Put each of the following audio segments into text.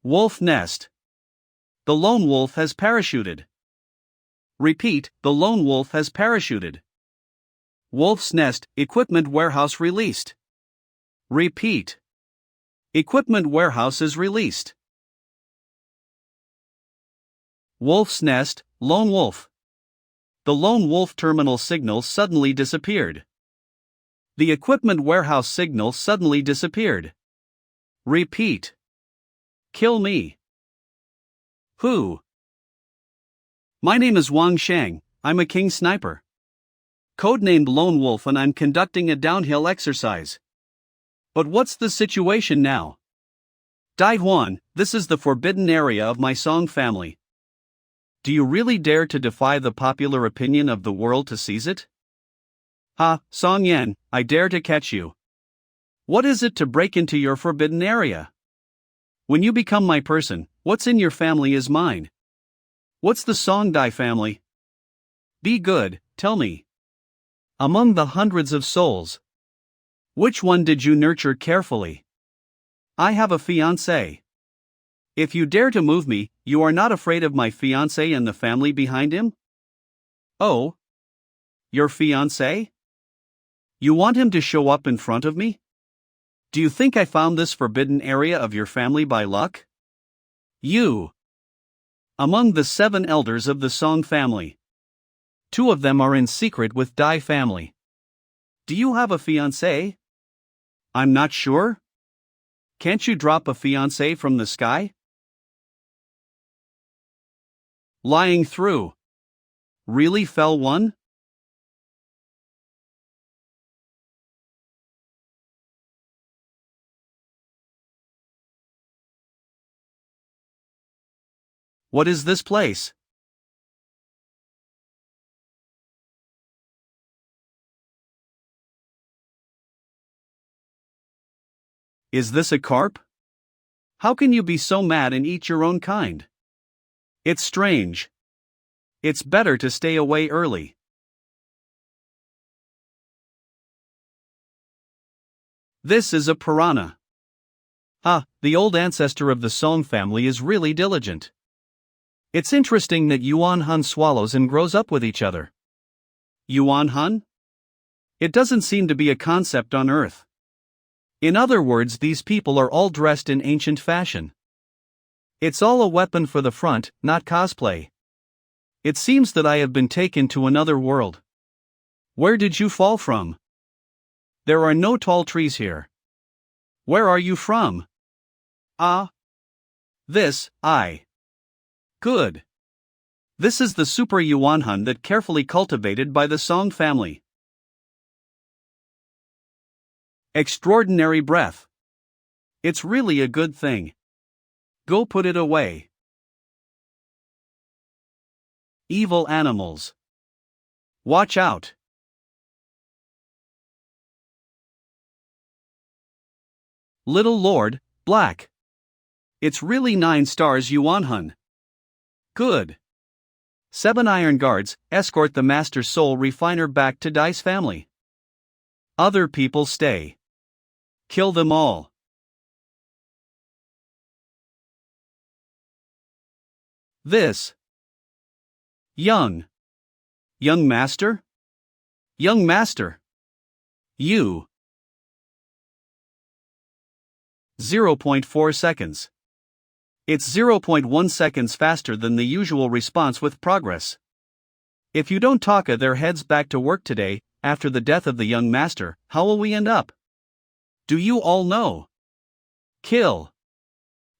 Wolf nest. The lone wolf has parachuted. Repeat, the lone wolf has parachuted. Wolf's nest, equipment warehouse released. Repeat. Equipment warehouse is released. Wolf's nest, lone wolf. The lone wolf terminal signal suddenly disappeared. The equipment warehouse signal suddenly disappeared. Repeat. Kill me. Who? My name is Wang Shang, I'm a king sniper. Codenamed Lone Wolf, and I'm conducting a downhill exercise. But what's the situation now? Dai-Huan, this is the forbidden area of my Song family. Do you really dare to defy the popular opinion of the world to seize it? Ha, Song Yan, I dare to catch you. What is it to break into your forbidden area? When you become my person, what's in your family is mine. What's the Song Dai family? Be good, tell me. Among the hundreds of souls, which one did you nurture carefully? I have a fiancé. If you dare to move me, you are not afraid of my fiancé and the family behind him? Oh? Your fiancé? You want him to show up in front of me? Do you think I found this forbidden area of your family by luck? You. Among the 7 elders of the Song family, 2 of them are in secret with Dai family. Do you have a fiancé? I'm not sure. Can't you drop a fiancé from the sky? Lying through. Really fell one? What is this place? Is this a carp? How can you be so mad and eat your own kind? It's strange. It's better to stay away early. This is a piranha. Ah, the old ancestor of the Song family is really diligent. It's interesting that Yuanhun swallows and grows up with each other. Yuanhun? It doesn't seem to be a concept on Earth. In other words, these people are all dressed in ancient fashion. It's all a weapon for the front, not cosplay. It seems that I have been taken to another world. Where did you fall from? There are no tall trees here. Where are you from? Ah. This, I. Good. This is the super Yuanhun that carefully cultivated by the Song family. Extraordinary breath. It's really a good thing. Go put it away. Evil animals. Watch out. Little Lord, black. It's really 9 stars Yuanhun. Good. 7 iron guards, escort the Master Soul Refiner back to Dai's family. Other people stay. Kill them all. This. Young. Young Master? Young Master. You. 0.4 seconds. It's 0.1 seconds faster than the usual response with progress. If you don't talk their heads back to work today, after the death of the young master, how will we end up? Do you all know? Kill.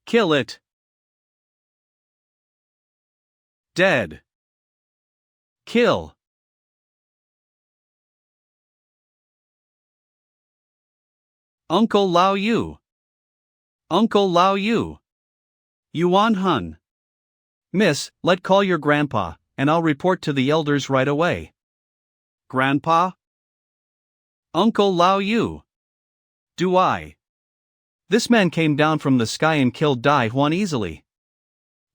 Kill it. Dead. Kill. Uncle Lao Yu. Uncle Lao Yu. Yuanhun. Miss, let call your grandpa, and I'll report to the elders right away. Grandpa? Uncle Lao Yu. Do I? This man came down from the sky and killed Dai-Huan easily.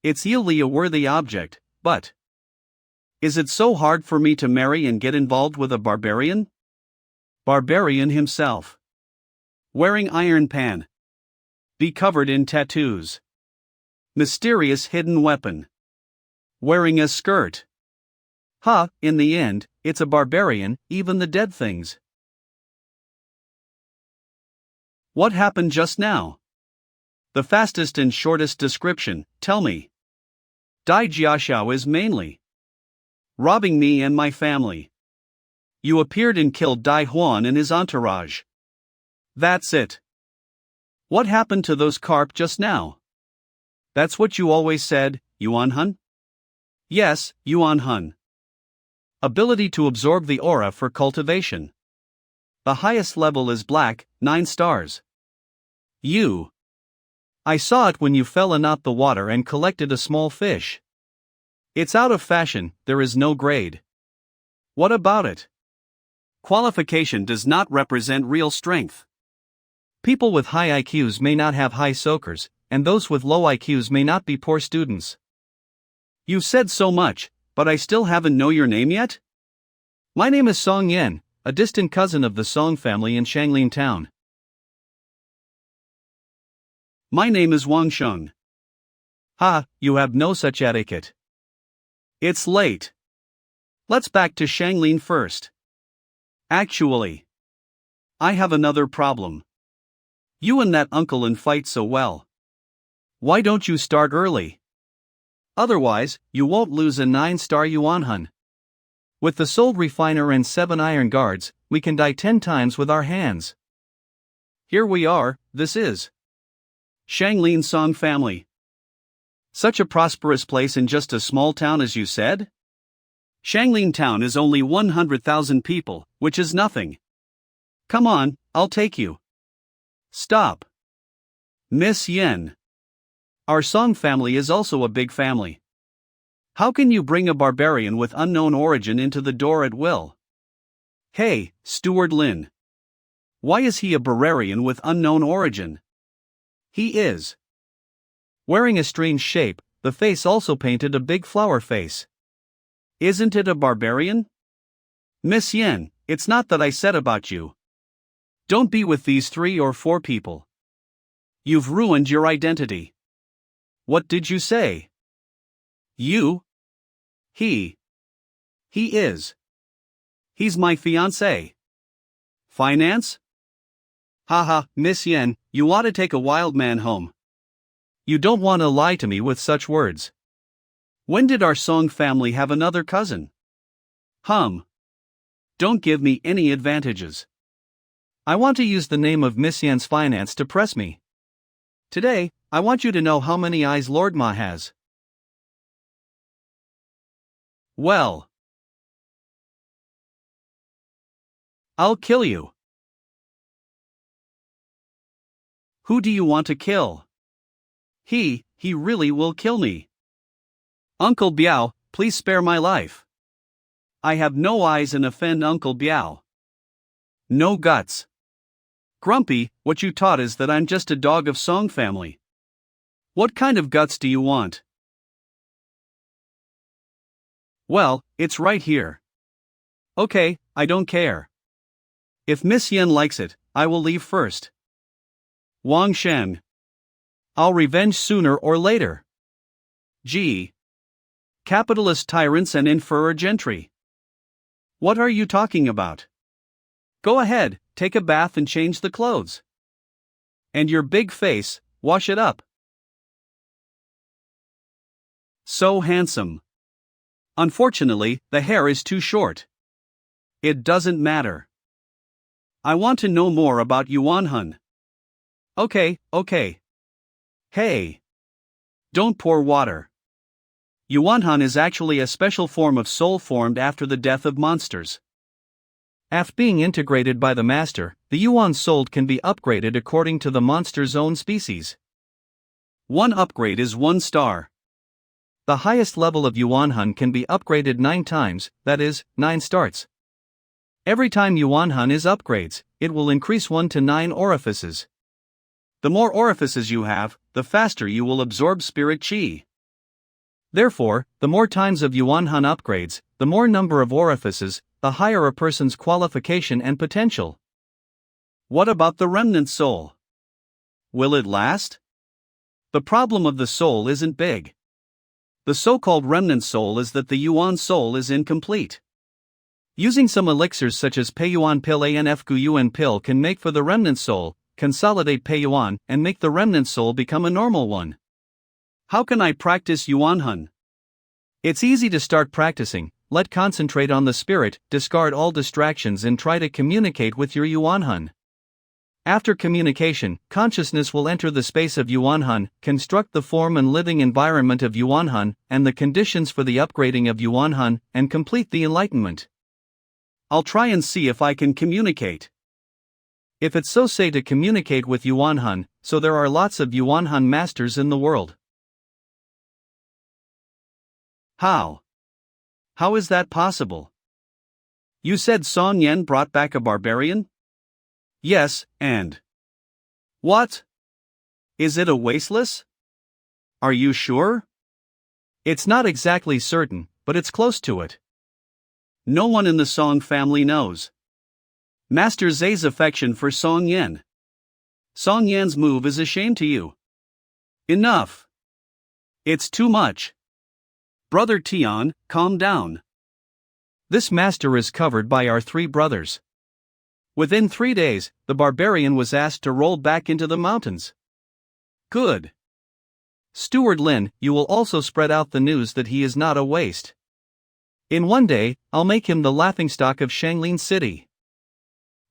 It's really a worthy object, but... Is it so hard for me to marry and get involved with a barbarian? Barbarian himself. Wearing iron pan. Be covered in tattoos. Mysterious hidden weapon. Wearing a skirt. Ha, in the end, it's a barbarian, even the dead things. What happened just now? The fastest and shortest description, tell me. Dai Jiaxiao is mainly robbing me and my family. You appeared and killed Dai Huan and his entourage. That's it. What happened to those carp just now? That's what you always said, Yuanhun? Yes, Yuanhun. Ability to absorb the aura for cultivation. The highest level is black, 9 stars. I saw it when you fell in the water and collected a small fish. It's out of fashion, there is no grade. What about it? Qualification does not represent real strength. People with high IQs may not have high soakers, and those with low IQs may not be poor students. You've said so much, but I still haven't know your name yet? My name is Song Yan, a distant cousin of the Song family in Shangling town. My name is Wang Sheng. Ha, you have no such etiquette. It's late. Let's back to Shangling first. Actually, I have another problem. You and that uncle and fight so well. Why don't you start early? Otherwise, you won't lose a 9-star Yuanhun. With the soul refiner and 7 iron guards, we can die 10 times with our hands. Here we are, this is Shangling Song family. Such a prosperous place in just a small town as you said? Shangling town is only 100,000 people, which is nothing. Come on, I'll take you. Stop. Miss Yen. Our Song family is also a big family. How can you bring a barbarian with unknown origin into the door at will? Hey, Steward Lin. Why is he a barbarian with unknown origin? He is wearing a strange shape, the face also painted a big flower face. Isn't it a barbarian? Miss Yen, it's not that I said about you. Don't be with these 3 or 4 people. You've ruined your identity. What did you say? You? He is. He's my fiancé. Finance? Haha, Miss Yen, you ought to take a wild man home. You don't want to lie to me with such words. When did our Song family have another cousin? Don't give me any advantages. I want to use the name of Miss Yen's finance to press me. Today, I want you to know how many eyes Lord Ma has. Well, I'll kill you. Who do you want to kill? He really will kill me. Uncle Biao, please spare my life. I have no eyes and offend Uncle Biao. No guts. Grumpy, what you taught is that I'm just a dog of Song family. What kind of guts do you want? Well, it's right here. Okay, I don't care. If Miss Yen likes it, I will leave first. Wang Shen. I'll revenge sooner or later. Gee. Capitalist tyrants and inferior gentry. What are you talking about? Go ahead, take a bath and change the clothes. And your big face, wash it up. So handsome. Unfortunately, the hair is too short. It doesn't matter. I want to know more about Yuanhun. Okay. Hey. Don't pour water. Yuanhun is actually a special form of soul formed after the death of monsters. After being integrated by the master, the Yuan soul can be upgraded according to the monster's own species. One upgrade is 1 star. The highest level of Yuanhun can be upgraded 9 times, that is, 9 starts. Every time Yuanhun is upgrades, it will increase 1 to 9 orifices. The more orifices you have, the faster you will absorb spirit chi. Therefore, the more times of Yuanhun upgrades, the more number of orifices, the higher a person's qualification and potential. What about the remnant soul? Will it last? The problem of the soul isn't big. The so-called remnant soul is that the Yuan soul is incomplete. Using some elixirs such as Peiyuan Pill Anf Guyuan Pill can make for the remnant soul, consolidate Peiyuan, and make the remnant soul become a normal one. How can I practice Yuanhun? It's easy to start practicing. Let concentrate on the spirit, discard all distractions and try to communicate with your Yuanhun. After communication, consciousness will enter the space of Yuanhun, construct the form and living environment of Yuanhun, and the conditions for the upgrading of Yuanhun, and complete the enlightenment. I'll try and see if I can communicate. If it's so say to communicate with Yuanhun, so there are lots of Yuanhun masters in the world. How? How is that possible? You said Song Yen brought back a barbarian? Yes, and. What? Is it a wasteless? Are you sure? It's not exactly certain, but it's close to it. No one in the Song family knows. Master Zay's affection for Song Yen. Song Yan's move is a shame to you. Enough. It's too much. Brother Tian, calm down. This master is covered by our 3 brothers. Within 3 days, the barbarian was asked to roll back into the mountains. Good. Steward Lin, you will also spread out the news that he is not a waste. In 1 day, I'll make him the laughingstock of Shangling City.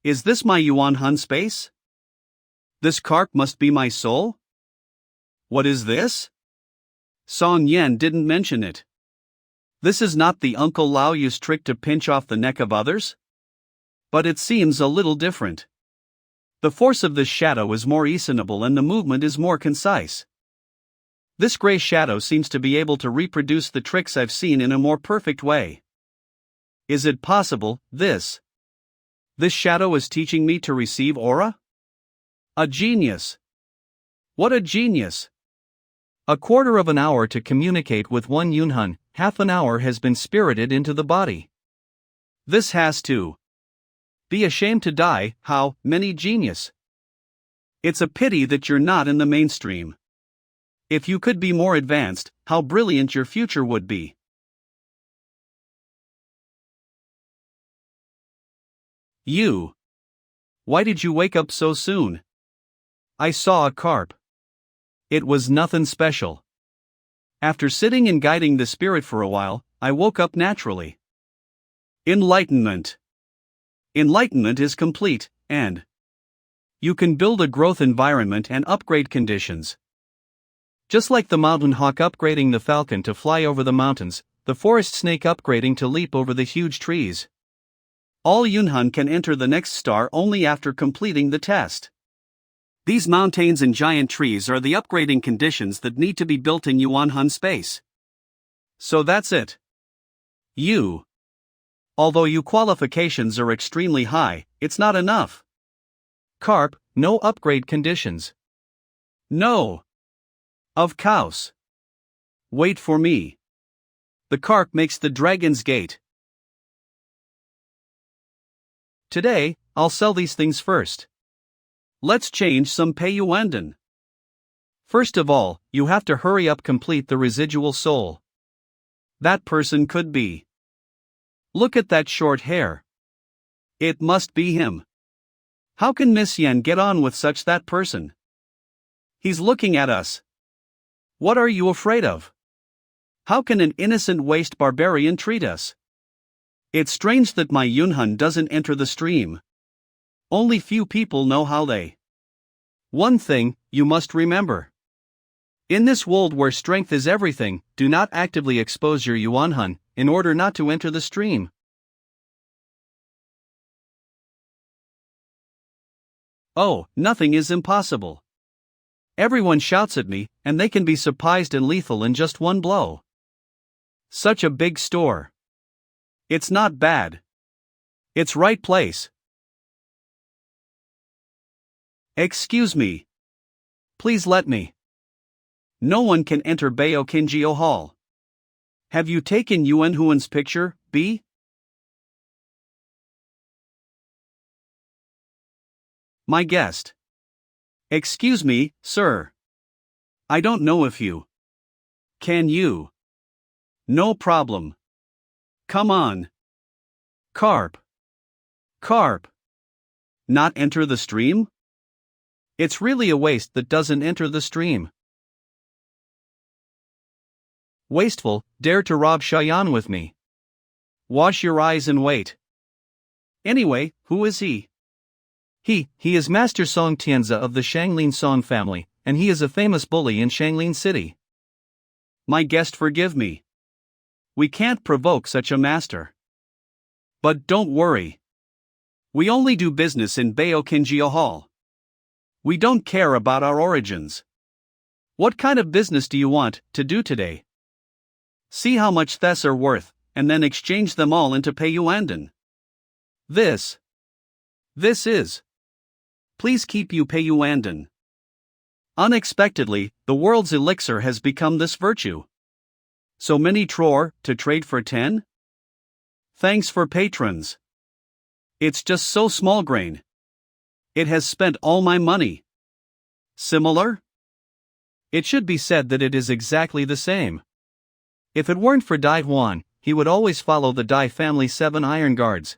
Is this my Yuanhun space? This carp must be my soul? What is this? Song Yen didn't mention it. This is not the Uncle Lao Yu's trick to pinch off the neck of others? But it seems a little different. The force of this shadow is more reasonable and the movement is more concise. This gray shadow seems to be able to reproduce the tricks I've seen in a more perfect way. Is it possible, this shadow is teaching me to receive aura? A genius. What a genius! A quarter of an hour to communicate with one Yuanhun, half an hour has been spirited into the body. This has to be ashamed to die, how many genius. It's a pity that you're not in the mainstream. If you could be more advanced, how brilliant your future would be. You. Why did you wake up so soon? I saw a carp. It was nothing special. After sitting and guiding the spirit for a while, I woke up naturally. Enlightenment. Enlightenment is complete, and you can build a growth environment and upgrade conditions. Just like the mountain hawk upgrading the falcon to fly over the mountains, the forest snake upgrading to leap over the huge trees. All Yuanhun can enter the next star only after completing the test. These mountains and giant trees are the upgrading conditions that need to be built in Yuanhun space. So that's it. Although your qualifications are extremely high, it's not enough. Carp, no upgrade conditions. No. Of course. Wait for me. The carp makes the dragon's gate. Today, I'll sell these things first. Let's change some Peiyuandan. First of all, you have to hurry up complete the residual soul. That person could be. Look at that short hair. It must be him. How can Miss Yen get on with such that person? He's looking at us. What are you afraid of? How can an innocent waste barbarian treat us? It's strange that my Yuanhun doesn't enter the stream. Only few people know how they. One thing, you must remember. In this world where strength is everything, do not actively expose your Yuanhun, in order not to enter the stream. Oh, nothing is impossible. Everyone shouts at me, and they can be surprised and lethal in just one blow. Such a big store. It's not bad. It's right place. Excuse me. Please let me. No one can enter Bayo Kinjio Hall. Have you taken Yuanhuan's picture, B? My guest. Excuse me, sir. I don't know if you. Can you? No problem. Come on. Carp. Carp. Not enter the stream? It's really a waste that doesn't enter the stream. Wasteful, dare to rob Cheyenne with me. Wash your eyes and wait. Anyway, who is he? He is Master Song Tianzi of the Shangling Song family, and he is a famous bully in Shangling City. My guest, forgive me. We can't provoke such a master. But don't worry. We only do business in Baokinjia Hall. We don't care about our origins. What kind of business do you want to do today? See how much Thes are worth, and then exchange them all into Peiyuandan. This is. Please keep you Peiyuandan. Unexpectedly, the world's elixir has become this virtue. So many tror to trade for 10? Thanks for patrons. It's just so small grain. It has spent all my money. Similar? It should be said that it is exactly the same. If it weren't for Lin-Huan, he would always follow the Dai family 7 iron guards.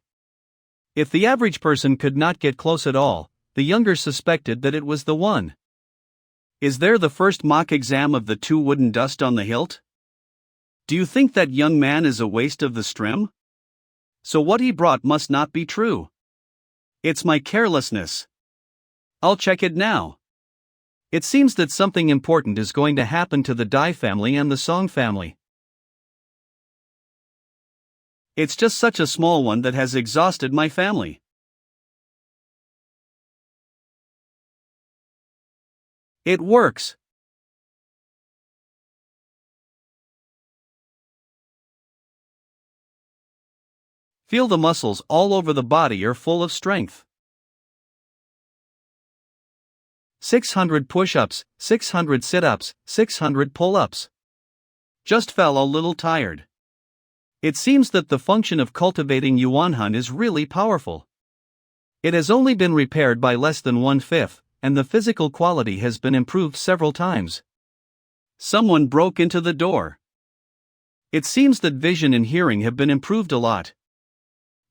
If the average person could not get close at all, the younger suspected that it was the one. Is there the first mock exam of the 2 wooden dust on the hilt? Do you think that young man is a waste of the strim? So what he brought must not be true. It's my carelessness. I'll check it now. It seems that something important is going to happen to the Dai family and the Song family. It's just such a small one that has exhausted my family. It works. Feel the muscles all over the body are full of strength. 600 push-ups, 600 sit-ups, 600 pull-ups. Just felt a little tired. It seems that the function of cultivating Yuanhun is really powerful. It has only been repaired by less than 1/5, and the physical quality has been improved several times. Someone broke into the door. It seems that vision and hearing have been improved a lot.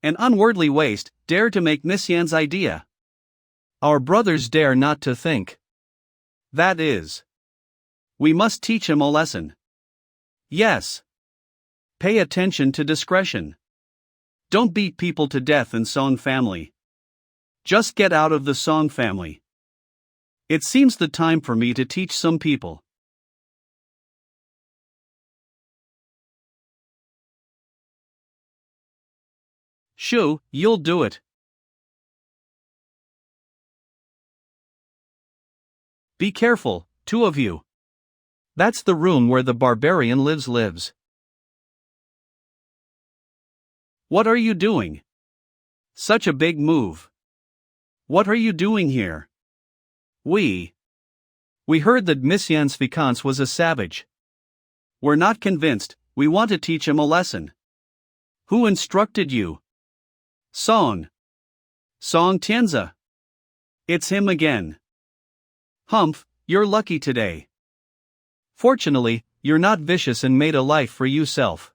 An unworldly waste dared to make Missian's idea. Our brothers dare not to think. That is. We must teach him a lesson. Yes. Pay attention to discretion. Don't beat people to death in Song family. Just get out of the Song family. It seems the time for me to teach some people. Shoo, you'll do it. Be careful, 2 of you. That's the room where the barbarian lives. What are you doing? Such a big move. What are you doing here? We heard that Missian's Vicance was a savage. We're not convinced, we want to teach him a lesson. Who instructed you? Song Tianzi. It's him again. Humph, you're lucky today. Fortunately, you're not vicious and made a life for yourself.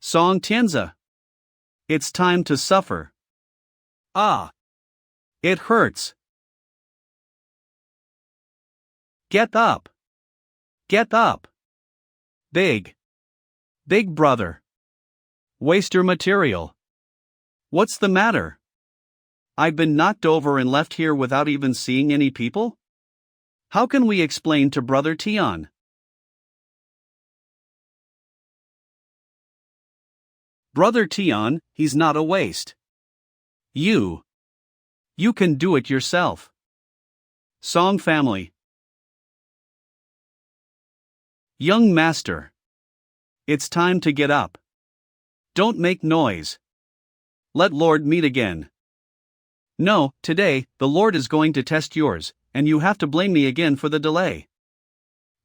Song Tianzi. It's time to suffer. Ah. It hurts. Get up. Get up. Big brother. Waster material. What's the matter? I've been knocked over and left here without even seeing any people? How can we explain to Brother Tian? Brother Tian, he's not a waste. You can do it yourself. Song family. Young master. It's time to get up. Don't make noise. Let Lord meet again. No, today, the Lord is going to test yours, and you have to blame me again for the delay.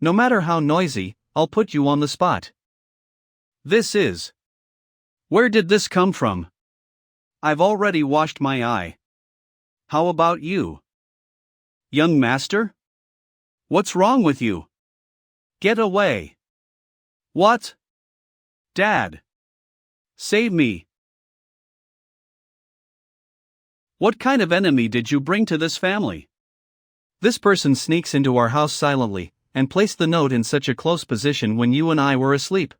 No matter how noisy, I'll put you on the spot. This is. Where did this come from? I've already washed my eye. How about you? Young master? What's wrong with you? Get away. What? Dad. Save me. What kind of enemy did you bring to this family? This person sneaks into our house silently, and placed the note in such a close position when you and I were asleep.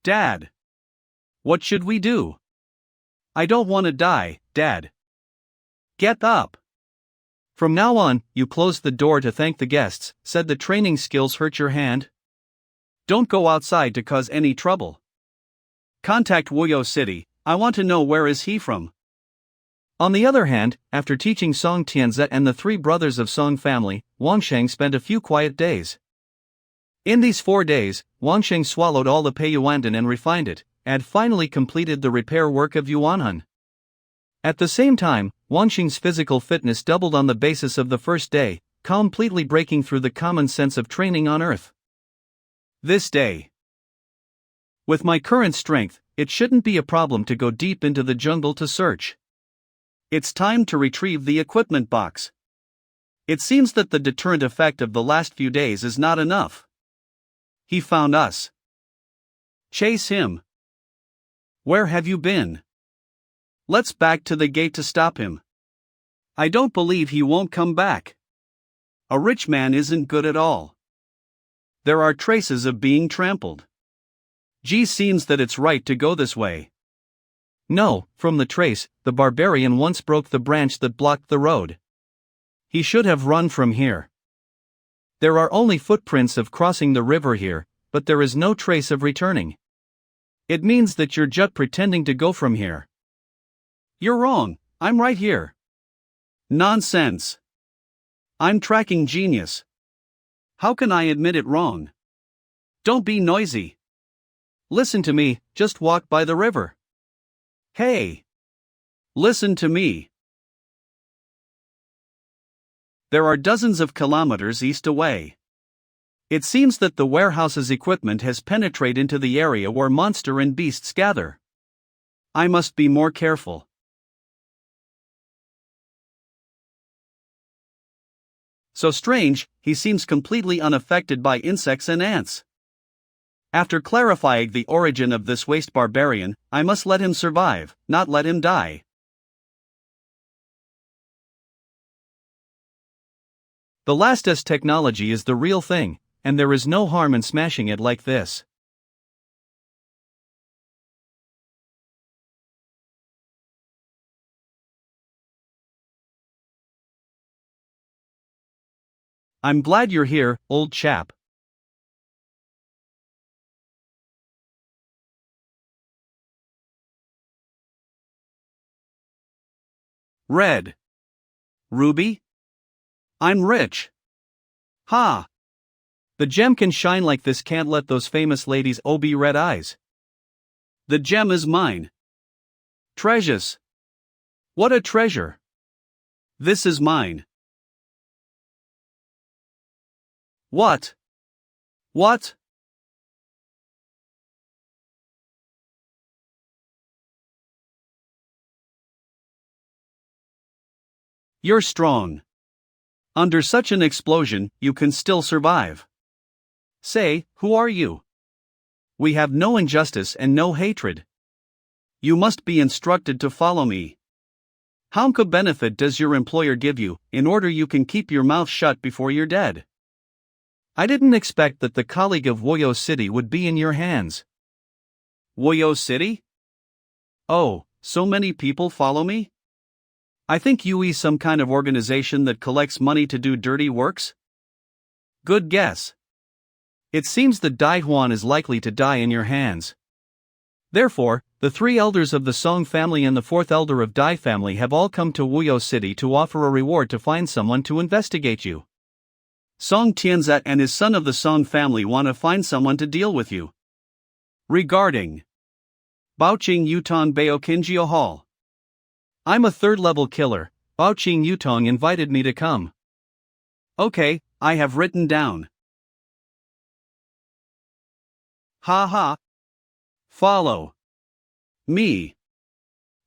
Dad. What should we do? I don't want to die, Dad. Get up. From now on, you closed the door to thank the guests, said the training skills hurt your hand. Don't go outside to cause any trouble. Contact Wuyou City, I want to know where is he from. On the other hand, after teaching Song Tianze and the three brothers of Song family, Wangsheng spent a few quiet days. In these 4 days, Wangsheng swallowed all the Peiyuandan and refined it, and finally completed the repair work of Yuanhun. At the same time, Wangsheng's physical fitness doubled on the basis of the first day, completely breaking through the common sense of training on Earth. This day. With my current strength, it shouldn't be a problem to go deep into the jungle to search. It's time to retrieve the equipment box. It seems that the deterrent effect of the last few days is not enough. He found us. Chase him. Where have you been? Let's back to the gate to stop him. I don't believe he won't come back. A rich man isn't good at all. There are traces of being trampled. Gee, seems that it's right to go this way. No, from the trace, the barbarian once broke the branch that blocked the road. He should have run from here. There are only footprints of crossing the river here, but there is no trace of returning. It means that you're just pretending to go from here. You're wrong, I'm right here. Nonsense. I'm tracking genius. How can I admit it wrong? Don't be noisy. Listen to me, just walk by the river. Hey! Listen to me. There are dozens of kilometers east away. It seems that the warehouse's equipment has penetrated into the area where monster and beasts gather. I must be more careful. So strange, he seems completely unaffected by insects and ants. After clarifying the origin of this waste barbarian, I must let him survive, not let him die. The last S technology is the real thing, and there is no harm in smashing it like this. I'm glad you're here, old chap. Red. Ruby? I'm rich. Ha! The gem can shine like this, can't let those famous ladies be red eyes. The gem is mine. Treasures. What a treasure. This is mine. What? What? You're strong. Under such an explosion, you can still survive. Say, who are you? We have no injustice and no hatred. You must be instructed to follow me. How much benefit does your employer give you, in order you can keep your mouth shut before you're dead? I didn't expect that the colleague of Wuyou City would be in your hands. Wuyou City? Oh, so many people follow me? I think Yui's some kind of organization that collects money to do dirty works? Good guess. It seems that Lin-Huan is likely to die in your hands. Therefore, the 3 elders of the Song family and the 4th elder of Dai family have all come to Wuyou City to offer a reward to find someone to investigate you. Song Tianze and his son of the Song family want to find someone to deal with you. Regarding Baoqing Yutong Baokinjio Hall. I'm a 3rd-level killer. Baoqing Yutong invited me to come. Okay, I have written down. Ha ha. Follow me.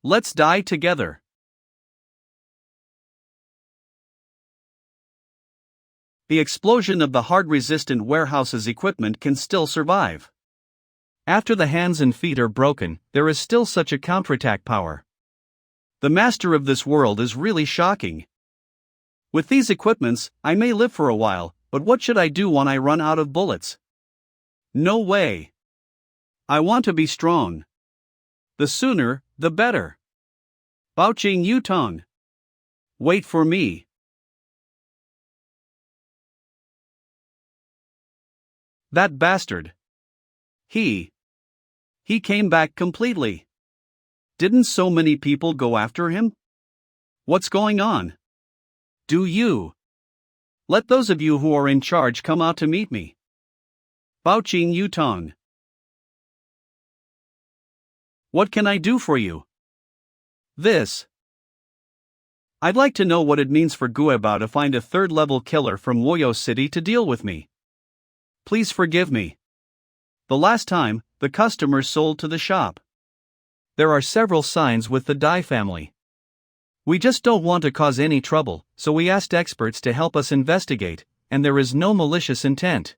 Let's die together. the explosion of the hard-resistant warehouse's equipment can still survive. After the hands and feet are broken, there is still such a counterattack power. The master of this world is really shocking. With these equipments, I may live for a while, but what should I do when I run out of bullets? No way. I want to be strong. The sooner, the better. Baoqing Yutong. Wait for me. That bastard. He came back completely. Didn't so many people go after him? What's going on? Do you? Let those of you who are in charge come out to meet me. Baoqing Yutong. What can I do for you? This. I'd like to know what it means for Guobao to find a third-level killer from Wuyou City to deal with me. Please forgive me. The last time, the customers sold to the shop. There are several signs with the Dai family. We just don't want to cause any trouble, so we asked experts to help us investigate, and there is no malicious intent.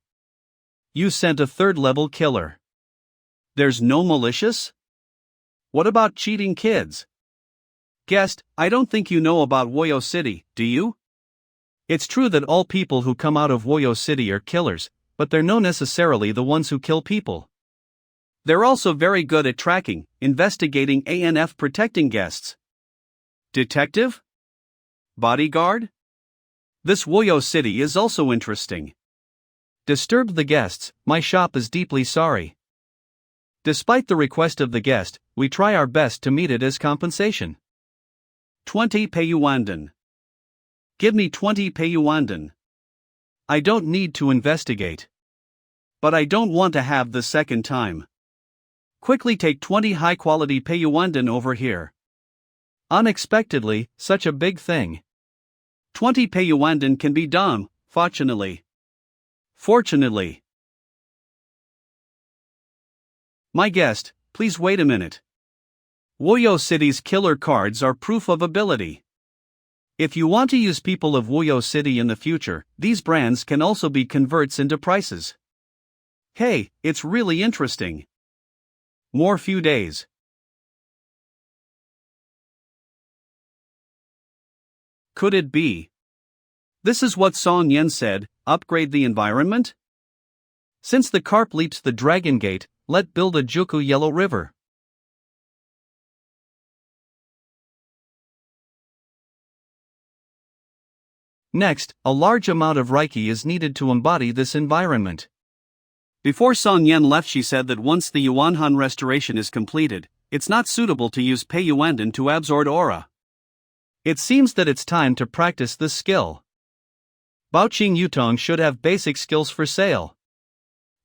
You sent a third-level killer. There's no malicious? What about cheating kids? Guest, I don't think you know about Wuyou City, do you? It's true that all people who come out of Wuyou City are killers, but they're not necessarily the ones who kill people. They're also very good at tracking, investigating, and protecting guests. Detective? Bodyguard? This Wuyou City is also interesting. Disturbed the guests, my shop is deeply sorry. Despite the request of the guest, we try our best to meet it as compensation. 20 Peiyuandan. Give me 20 Peiyuandan. I don't need to investigate. But I don't want to have the second time. Quickly take 20 high-quality Peiyuandan over here. Unexpectedly, such a big thing. 20 Peiyuandan can be done, fortunately. Fortunately. My guest, please wait a minute. Wuyou City's killer cards are proof of ability. If you want to use people of Wuyou City in the future, these brands can also be converts into prices. Hey, it's really interesting. More few days. Could it be? This is what Song Yen said, upgrade the environment? Since the carp leaps the dragon gate, let build a Juku Yellow River. Next, a large amount of Reiki is needed to embody this environment. Before Song Yen left, she said that once the Yuanhun restoration is completed, it's not suitable to use Peiyuandan to absorb aura. It seems that it's time to practice this skill. Baoqing Yutong should have basic skills for sale.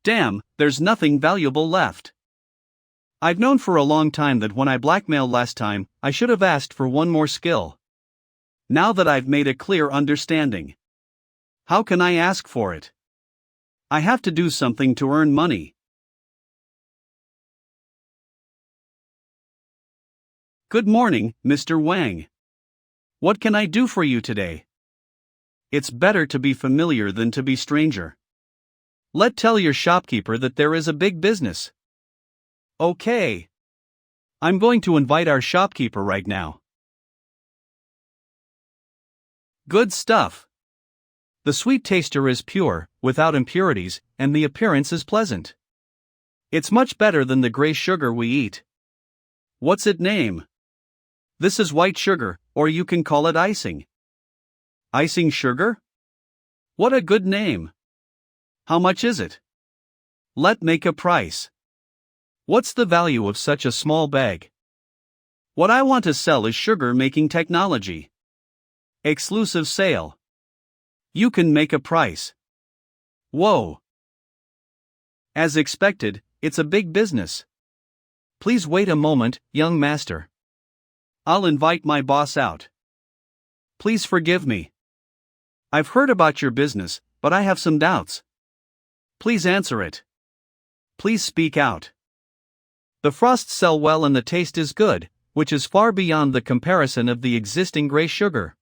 Damn, there's nothing valuable left. I've known for a long time that when I blackmailed last time, I should have asked for one more skill. Now that I've made a clear understanding, how can I ask for it? I have to do something to earn money. Good morning, Mr. Wang. What can I do for you today? It's better to be familiar than to be stranger. Tell your shopkeeper that there is a big business. Okay. I'm going to invite our shopkeeper right now. Good stuff. The sweet taster is pure, without impurities, and the appearance is pleasant. It's much better than the gray sugar we eat. What's its name? This is white sugar, or you can call it icing. Icing sugar? What a good name. How much is it? Let's make a price. What's the value of such a small bag? What I want to sell is sugar-making technology. Exclusive sale. You can make a price. Whoa. As expected, it's a big business. Please wait a moment, young master. I'll invite my boss out. Please forgive me. I've heard about your business, but I have some doubts. Please answer it. Please speak out. The frosts sell well and the taste is good, which is far beyond the comparison of the existing gray sugar.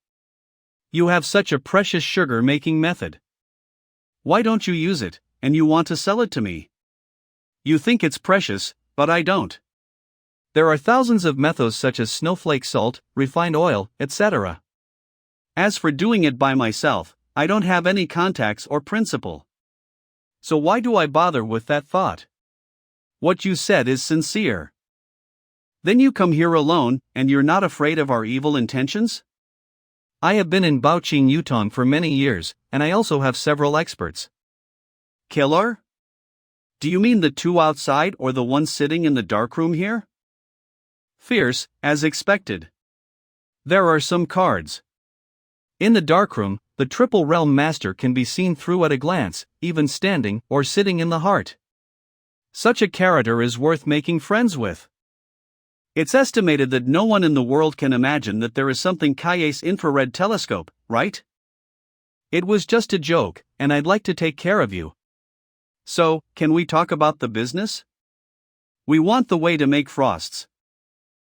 You have such a precious sugar-making method. Why don't you use it, and you want to sell it to me? You think it's precious, but I don't. There are thousands of methods such as snowflake salt, refined oil, etc. As for doing it by myself, I don't have any contacts or principle. So why do I bother with that thought? What you said is sincere. Then you come here alone, and you're not afraid of our evil intentions? I have been in Baoqing Yutong for many years, and I also have several experts. Killer? Do you mean the two outside or the one sitting in the darkroom here? Fierce, as expected. There are some cards. In the darkroom, the Triple Realm Master can be seen through at a glance, even standing or sitting in the heart. Such a character is worth making friends with. It's estimated that no one in the world can imagine that there is something Kaye's infrared telescope, right? It was just a joke, and I'd like to take care of you. So, can we talk about the business? We want the way to make frosts.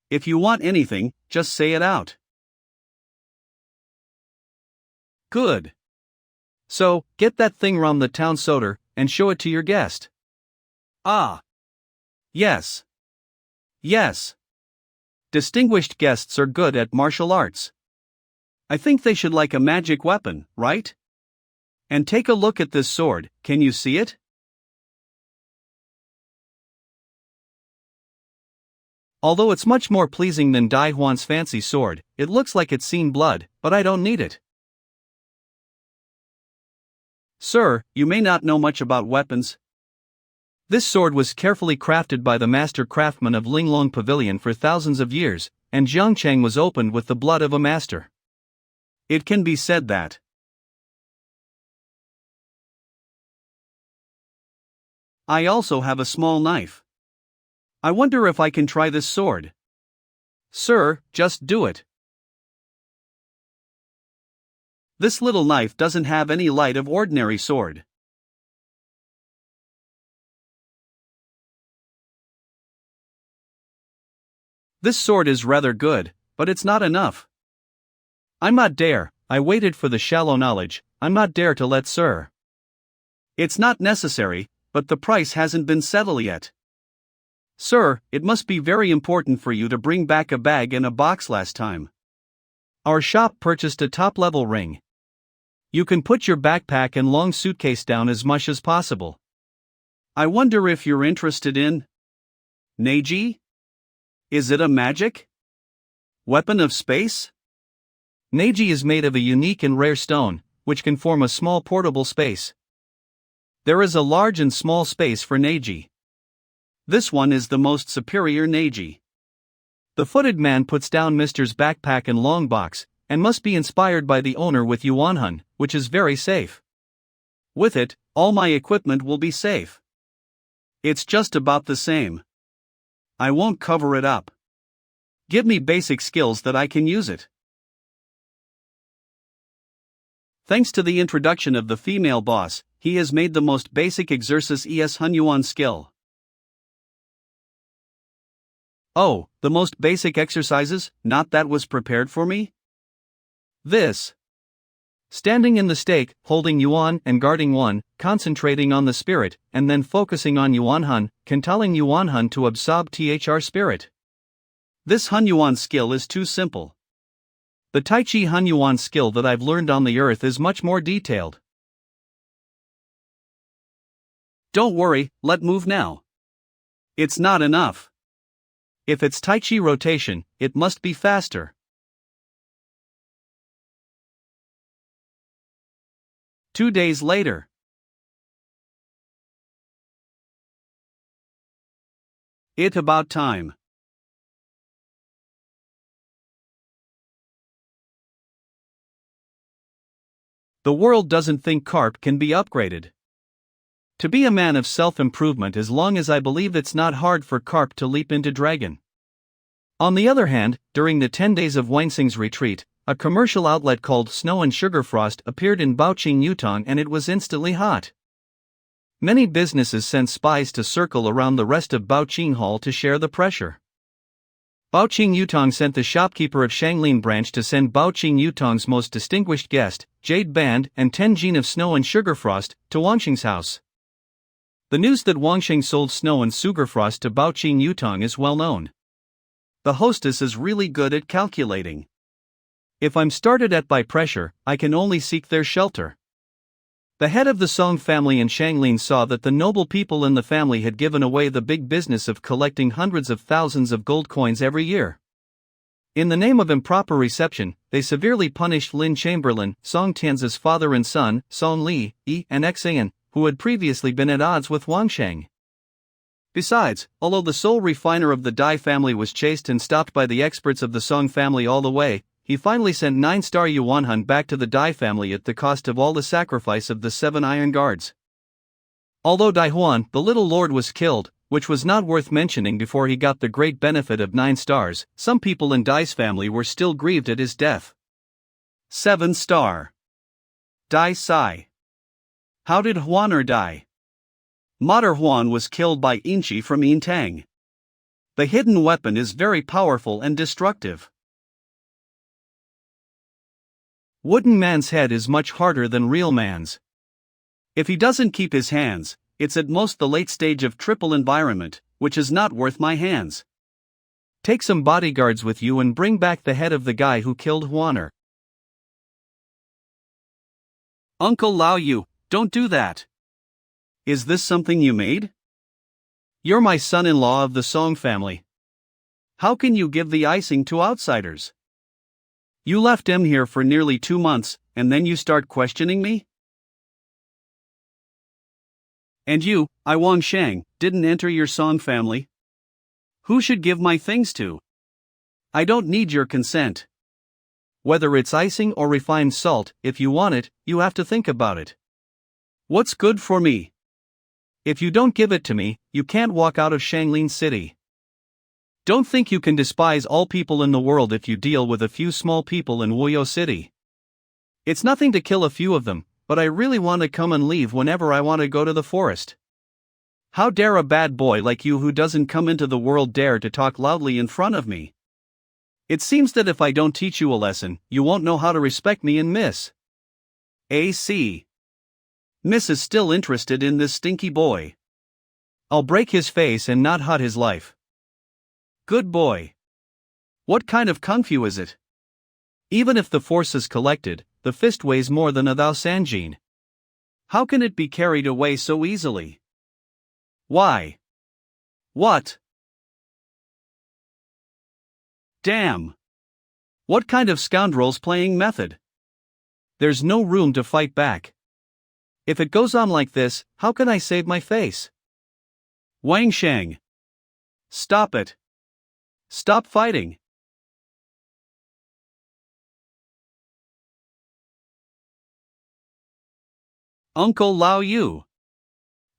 If you want anything, just say it out. Good. So, get that thing round the town soda, and show it to your guest. Ah. Yes. Yes. Distinguished guests are good at martial arts. I think they should like a magic weapon, right? And take a look at this sword, can you see it? Although it's much more pleasing than Dai Huan's fancy sword, it looks like it's seen blood, but I don't need it. Sir, you may not know much about weapons. This sword was carefully crafted by the master craftsman of Linglong Pavilion for thousands of years, and Jiangcheng was opened with the blood of a master. It can be said that. I also have a small knife. I wonder if I can try this sword. Sir, just do it. This little knife doesn't have any light of ordinary sword. This sword is rather good, but it's not enough. I'm not dare, I waited for the shallow knowledge, I'm not dare to let sir. It's not necessary, but the price hasn't been settled yet. Sir, it must be very important for you to bring back a bag and a box last time. Our shop purchased a top-level ring. You can put your backpack and long suitcase down as much as possible. I wonder if you're interested in Neji? Is it a magic weapon of space? Neji is made of a unique and rare stone, which can form a small portable space. There is a large and small space for Neji. This one is the most superior Neji. The footed man puts down Mr.'s backpack and long box, and must be inspired by the owner with Yuanhun, which is very safe. With it, all my equipment will be safe. It's just about the same. I won't cover it up. Give me basic skills that I can use it. Thanks to the introduction of the female boss, he has made the most basic exercise Hunyuan skill. Oh, the most basic exercises, not that was prepared for me? This. Standing in the stake, holding Yuan and guarding one, concentrating on the spirit, and then focusing on Yuanhun, compelling Yuanhun to absorb thr spirit. This Hunyuan skill is too simple. The Tai Chi Hunyuan skill that I've learned on the earth is much more detailed. Don't worry, let move now. It's not enough. If it's Tai Chi rotation, it must be faster. 2 days later. It about time. The world doesn't think carp can be upgraded. To be a man of self-improvement as long as I believe it's not hard for carp to leap into dragon. On the other hand, during the 10 days of Wangxing's retreat, a commercial outlet called Snow and Sugar Frost appeared in Baoqing Yutong and it was instantly hot. Many businesses sent spies to circle around the rest of Baoqing Hall to share the pressure. Baoqing Yutong sent the shopkeeper of Shangling branch to send Baoqing Yutong's most distinguished guest, Jade Band and 10 jean of snow and sugarfrost, to Wangxing's house. The news that Wangxing sold snow and sugarfrost to Baoqing Yutong is well known. The hostess is really good at calculating. If I'm started at by pressure, I can only seek their shelter. The head of the Song family in Shangling saw that the noble people in the family had given away the big business of collecting hundreds of thousands of gold coins every year. In the name of improper reception, they severely punished Lin Chamberlain, Song Tianzi's father and son, Song Li, Yi, and Xan, who had previously been at odds with Wangsheng. Besides, although the sole refiner of the Dai family was chased and stopped by the experts of the Song family all the way, he finally sent 9-star Yuanhun back to the Dai family at the cost of all the sacrifice of the 7 iron guards. Although Daihuan, the little lord, was killed, which was not worth mentioning before he got the great benefit of 9 stars, some people in Dai's family were still grieved at his death. 7-star. Dai Sai. How did Huaner die? Mater Huan was killed by Inchi from Yintang. The hidden weapon is very powerful and destructive. Wooden man's head is much harder than real man's. If he doesn't keep his hands, it's at most the late stage of triple environment, which is not worth my hands. Take some bodyguards with you and bring back the head of the guy who killed Huaner. Uncle Lao Yu, don't do that. Is this something you made? You're my son-in-law of the Song family. How can you give the icing to outsiders? You left him here for nearly 2 months, and then you start questioning me? And you, I Wangsheng, didn't enter your Song family? Who should give my things to? I don't need your consent. Whether it's icing or refined salt, if you want it, you have to think about it. What's good for me? If you don't give it to me, you can't walk out of Shangling City. Don't think you can despise all people in the world if you deal with a few small people in Wuyou City. It's nothing to kill a few of them, but I really want to come and leave whenever I want to go to the forest. How dare a bad boy like you who doesn't come into the world dare to talk loudly in front of me? It seems that if I don't teach you a lesson, you won't know how to respect me and Miss. AC. Miss is still interested in this stinky boy. I'll break his face and not hurt his life. Good boy. What kind of kung fu is it? Even if the force is collected, the fist weighs more than a thou sanjin. How can it be carried away so easily? Why? What? Damn. What kind of scoundrel's playing method? There's no room to fight back. If it goes on like this, how can I save my face? Wang Sheng. Stop it. Stop fighting. Uncle Lao Yu.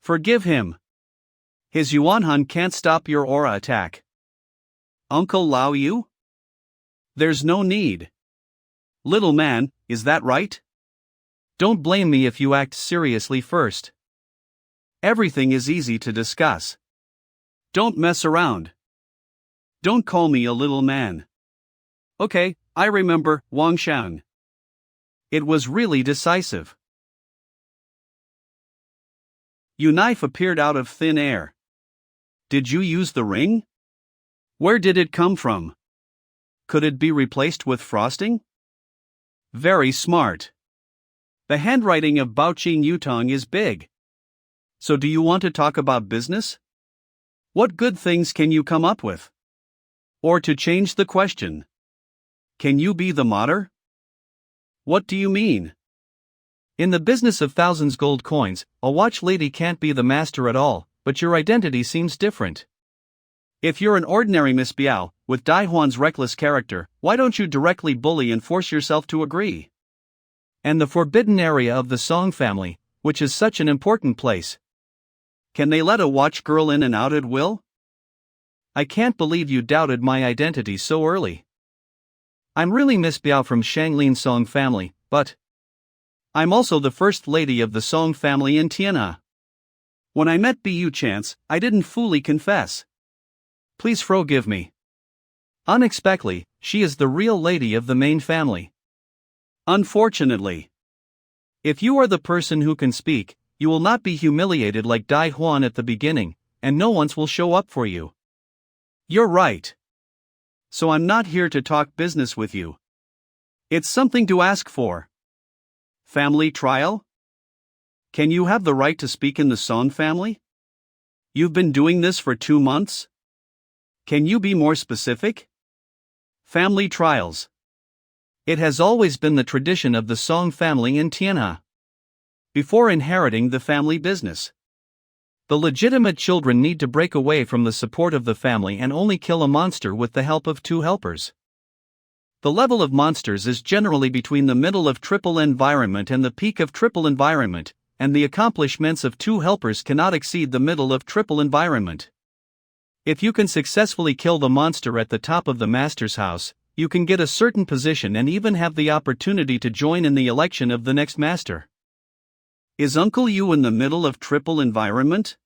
Forgive him. His Yuanhun can't stop your aura attack. Uncle Lao Yu? There's no need. Little man, is that right? Don't blame me if you act seriously first. Everything is easy to discuss. Don't mess around. Don't call me a little man. Okay, I remember, Wang Shang. It was really decisive. Your knife appeared out of thin air. Did you use the ring? Where did it come from? Could it be replaced with frosting? Very smart. The handwriting of Baoqing Yutong is big. So do you want to talk about business? What good things can you come up with? Or to change the question, can you be the mater? What do you mean? In the business of thousands gold coins, a watch lady can't be the master at all, but your identity seems different. If you're an ordinary Miss Biao, with Daihuan's reckless character, why don't you directly bully and force yourself to agree? And the forbidden area of the Song family, which is such an important place. Can they let a watch girl in and out at will? I can't believe you doubted my identity so early. I'm really Miss Biao from Shangling Song family, but I'm also the first lady of the Song family in Tianhe. When I met Bu Chance, I didn't fully confess. Please forgive me. Unexpectedly, she is the real lady of the main family. Unfortunately, if you are the person who can speak, you will not be humiliated like Lin-Huan at the beginning, and no one will show up for you. You're right. So I'm not here to talk business with you. It's something to ask for. Family trial? Can you have the right to speak in the Song family? You've been doing this for 2 months? Can you be more specific? Family trials. It has always been the tradition of the Song family in Tianhe. Before inheriting the family business, the legitimate children need to break away from the support of the family and only kill a monster with the help of 2 helpers. The level of monsters is generally between the middle of triple environment and the peak of triple environment, and the accomplishments of 2 helpers cannot exceed the middle of triple environment. If you can successfully kill the monster at the top of the master's house, you can get a certain position and even have the opportunity to join in the election of the next master. Is Uncle Yu in the middle of triple environment?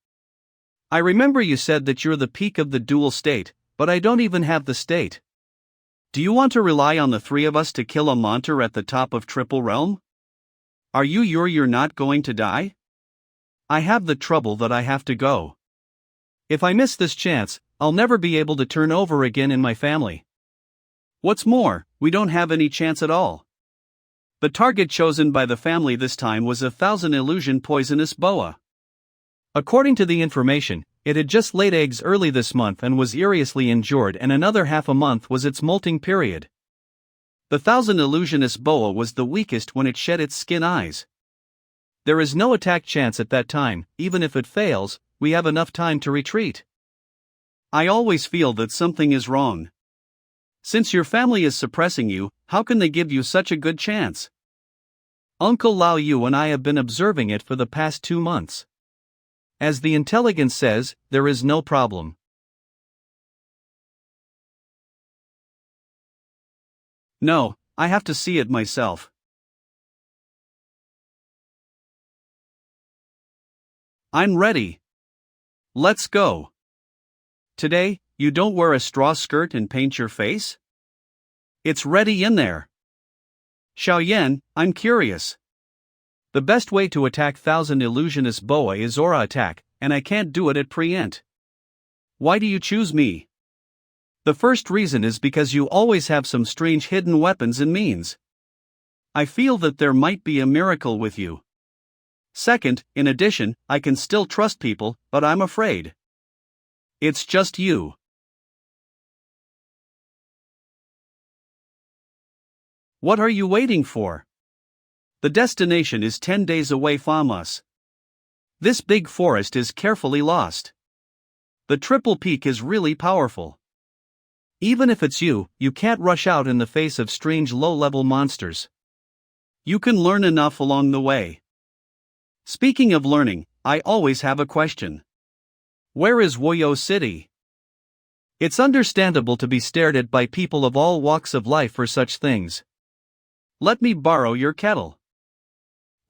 I remember you said that you're the peak of the dual state, but I don't even have the state. Do you want to rely on the 3 of us to kill a monster at the top of triple realm? Are you sure you're not going to die? I have the trouble that I have to go. If I miss this chance, I'll never be able to turn over again in my family. What's more, we don't have any chance at all. The target chosen by the family this time was 1,000 illusion poisonous boa. According to the information, it had just laid eggs early this month and was seriously injured, and another half a month was its molting period. The 1,000 illusionist boa was the weakest when it shed its skin eyes. There is no attack chance at that time. Even if it fails, we have enough time to retreat. I always feel that something is wrong. Since your family is suppressing you, how can they give you such a good chance? Uncle Lao Yu and I have been observing it for the past 2 months. As the intelligence says, there is no problem. No, I have to see it myself. I'm ready. Let's go. Today, you don't wear a straw skirt and paint your face? It's ready in there. Xiaoyan, I'm curious. The best way to attack 1,000 illusionist boa is aura attack, and I can't do it at preempt. Why do you choose me? The first reason is because you always have some strange hidden weapons and means. I feel that there might be a miracle with you. Second, in addition, I can still trust people, but I'm afraid. It's just you. What are you waiting for? The destination is 10 days away from us. This big forest is carefully lost. The triple peak is really powerful. Even if it's you, you can't rush out in the face of strange low-level monsters. You can learn enough along the way. Speaking of learning, I always have a question. Where is Wuyou City? It's understandable to be stared at by people of all walks of life for such things. Let me borrow your kettle.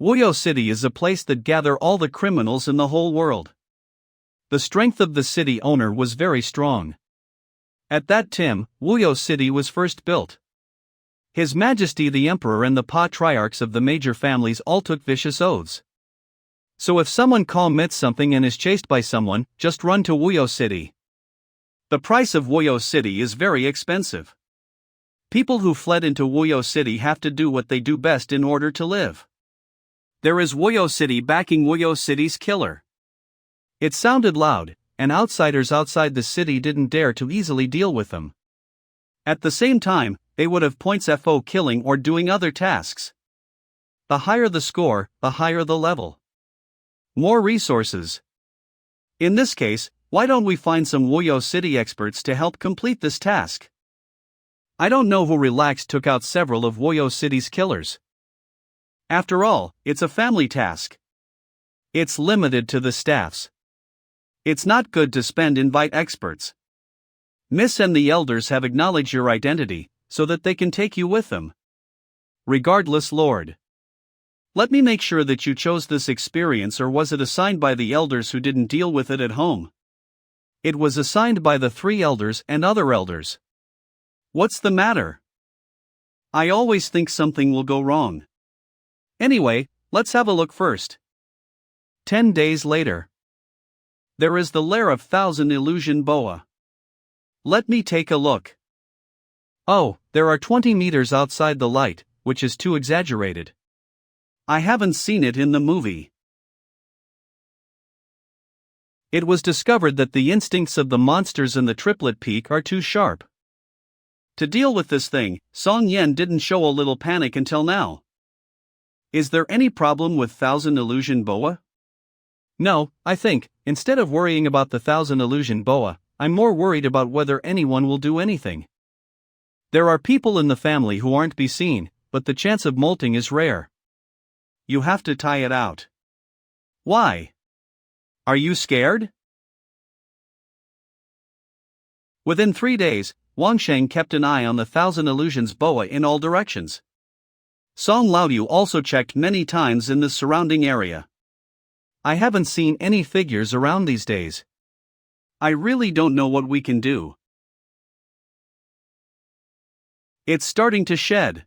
Wuyou City is a place that gather all the criminals in the whole world. The strength of the city owner was very strong. At that time, Wuyou City was first built. His Majesty the Emperor and the patriarchs of the major families all took vicious oaths. So if someone commits something and is chased by someone, just run to Wuyou City. The price of Wuyou City is very expensive. People who fled into Wuyou City have to do what they do best in order to live. There is Wuyou City backing Wuyou City's killer. It sounded loud, and outsiders outside the city didn't dare to easily deal with them. At the same time, they would have points for killing or doing other tasks. The higher the score, the higher the level. More resources. In this case, why don't we find some Wuyou City experts to help complete this task? I don't know who relaxed took out several of Wuyou City's killers. After all, it's a family task. It's limited to the staffs. It's not good to invite experts. Miss and the elders have acknowledged your identity, so that they can take you with them. Regardless, Lord. Let me make sure that you chose this experience, or was it assigned by the elders who didn't deal with it at home? It was assigned by the 3 elders and other elders. What's the matter? I always think something will go wrong. Anyway, let's have a look first. 10 days later. There is the lair of Thousand Illusion Boa. Let me take a look. Oh, there are 20 meters outside the light, which is too exaggerated. I haven't seen it in the movie. It was discovered that the instincts of the monsters in the Triplet Peak are too sharp. To deal with this thing, Song Yen didn't show a little panic until now. Is there any problem with Thousand Illusion Boa? No, I think, instead of worrying about the Thousand Illusion Boa, I'm more worried about whether anyone will do anything. There are people in the family who aren't be seen, but the chance of molting is rare. You have to tie it out. Why? Are you scared? Within 3 days, Wang Sheng kept an eye on the Thousand Illusions Boa in all directions. Song Laoyu also checked many times in the surrounding area. I haven't seen any figures around these days. I really don't know what we can do. It's starting to shed.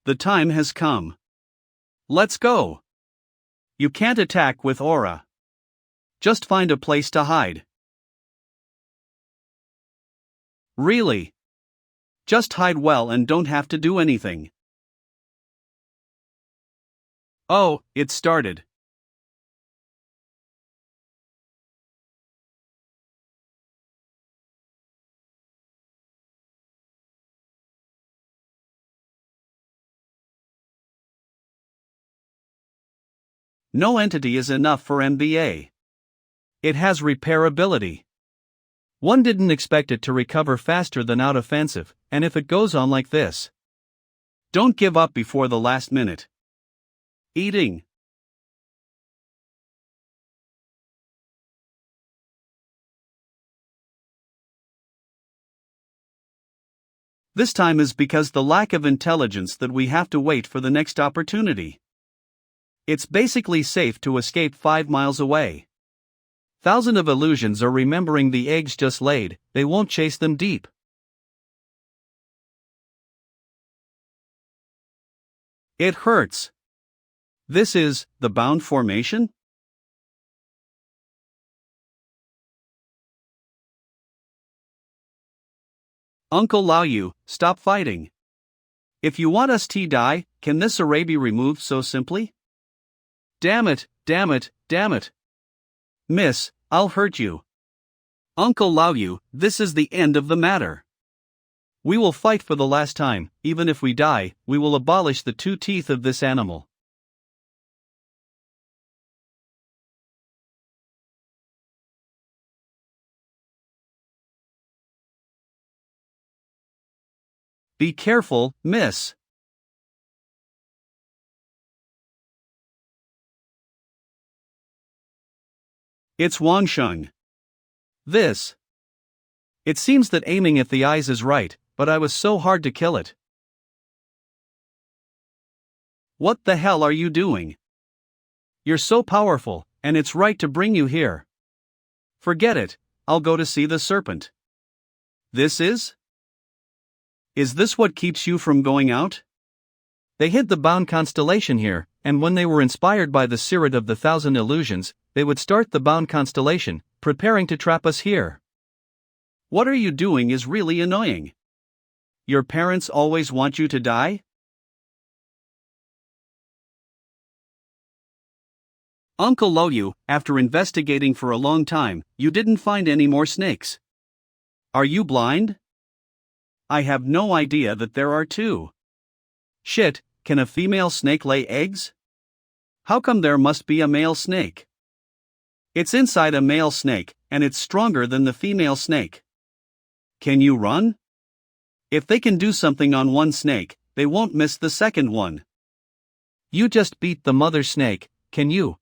The time has come. Let's go. You can't attack with aura. Just find a place to hide. Really? Just hide well and don't have to do anything. Oh, it started. No entity is enough for MBA. It has repairability. One didn't expect it to recover faster than out offensive, and if it goes on like this. Don't give up before the last minute. Eating. This time is because the lack of intelligence that we have to wait for the next opportunity. It's basically safe to escape 5 miles away. Thousand of illusions are remembering the eggs just laid, they won't chase them deep. It hurts. This is the bound formation? Uncle Laoyu, stop fighting. If you want us to die, can this array be removed so simply? Damn it, damn it, damn it. Miss, I'll hurt you. Uncle Laoyu, this is the end of the matter. We will fight for the last time, even if we die, we will abolish the 2 teeth of this animal. Be careful, miss. It's Wang Sheng. This. It seems that aiming at the eyes is right, but I was so hard to kill it. What the hell are you doing? You're so powerful, and it's right to bring you here. Forget it, I'll go to see the serpent. This is? Is this what keeps you from going out? They hid the bound constellation here, and when they were inspired by the Spirit of the Thousand Illusions, they would start the bound constellation, preparing to trap us here. What are you doing is really annoying. Your parents always want you to die? Uncle Laoyu, after investigating for a long time, you didn't find any more snakes. Are you blind? I have no idea that there are 2. Shit, can a female snake lay eggs? How come there must be a male snake? It's inside a male snake, and it's stronger than the female snake. Can you run? If they can do something on one snake, they won't miss the second one. You just beat the mother snake, can you?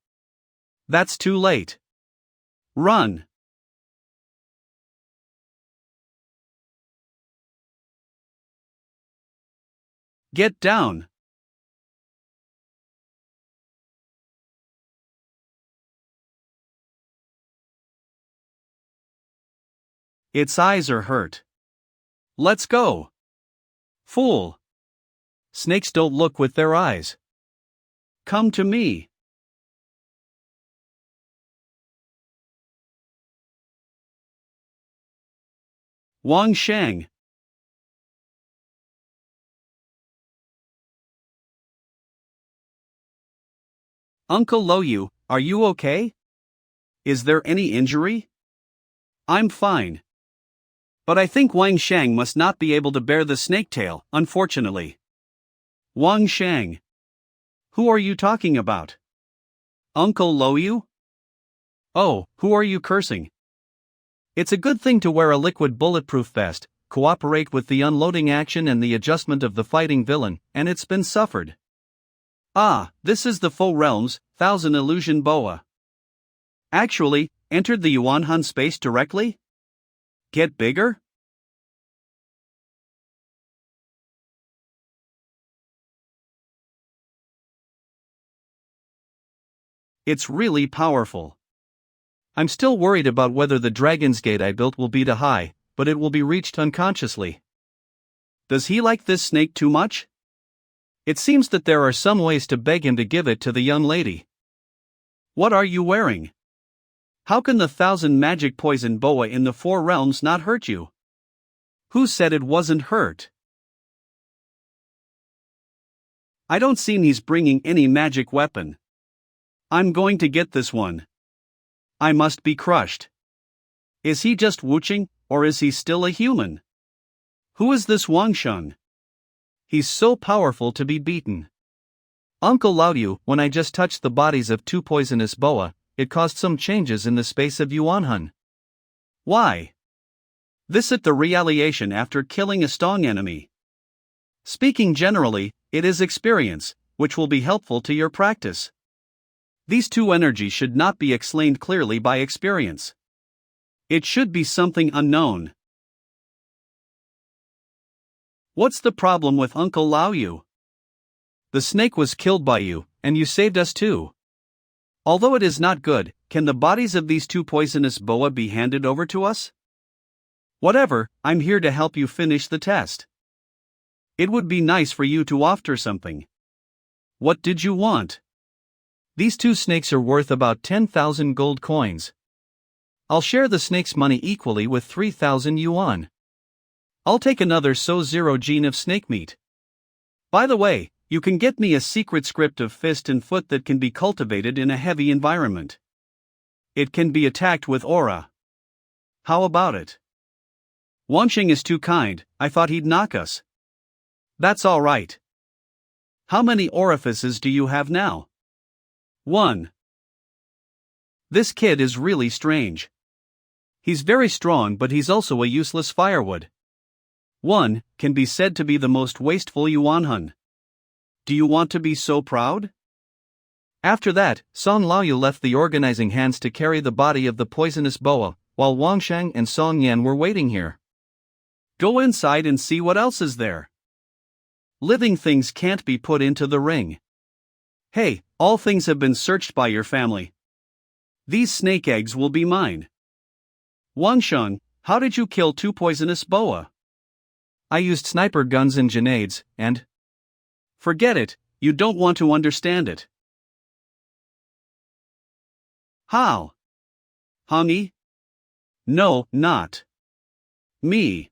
That's too late. Run. Get down. Its eyes are hurt. Let's go. Fool. Snakes don't look with their eyes. Come to me. Wang Shang. Uncle Wuyou, are you okay? Is there any injury? I'm fine. But I think Wang Shang must not be able to bear the snake tail, unfortunately. Wang Shang. Who are you talking about? Uncle Wuyou? Oh, who are you cursing? It's a good thing to wear a liquid bulletproof vest, cooperate with the unloading action and the adjustment of the fighting villain, and it's been suffered. Ah, this is the Faux Realms, Thousand Illusion Boa. Actually, entered the Yuanhun space directly? Get bigger? It's really powerful. I'm still worried about whether the dragon's gate I built will be too high, but it will be reached unconsciously. Does he like this snake too much? It seems that there are some ways to beg him to give it to the young lady. What are you wearing? How can the 1,000 magic poison boa in the 4 realms not hurt you? Who said it wasn't hurt? I don't seem he's bringing any magic weapon. I'm going to get this one. I must be crushed. Is he just wooching, or is he still a human? Who is this Wang Shang? He's so powerful to be beaten. Uncle Wuyou, when I just touched the bodies of 2 poisonous boa, it caused some changes in the space of Yuanhun. Why? This is the retaliation after killing a strong enemy. Speaking generally, it is experience, which will be helpful to your practice. These 2 energies should not be explained clearly by experience. It should be something unknown. What's the problem with Uncle Wuyou? The snake was killed by you, and you saved us too. Although it is not good, can the bodies of these 2 poisonous boa be handed over to us? Whatever, I'm here to help you finish the test. It would be nice for you to offer something. What did you want? These 2 snakes are worth about 10,000 gold coins. I'll share the snake's money equally with 3,000 yuan. I'll take another So-0 gene of snake meat. By the way, you can get me a secret script of fist and foot that can be cultivated in a heavy environment. It can be attacked with aura. How about it? Wansheng is too kind, I thought he'd knock us. That's alright. How many orifices do you have now? 1. This kid is really strange. He's very strong, but he's also a useless firewood. 1 can be said to be the most wasteful Yuanhun. Do you want to be so proud? After that, Song Laoyu left the organizing hands to carry the body of the poisonous boa, while Wang Shang and Song Yan were waiting here. Go inside and see what else is there. Living things can't be put into the ring. Hey, all things have been searched by your family. These snake eggs will be mine. Wang Shang, how did you kill 2 poisonous boa? I used sniper guns and grenades, and... Forget it, you don't want to understand it. How? Honey? No, not. Me.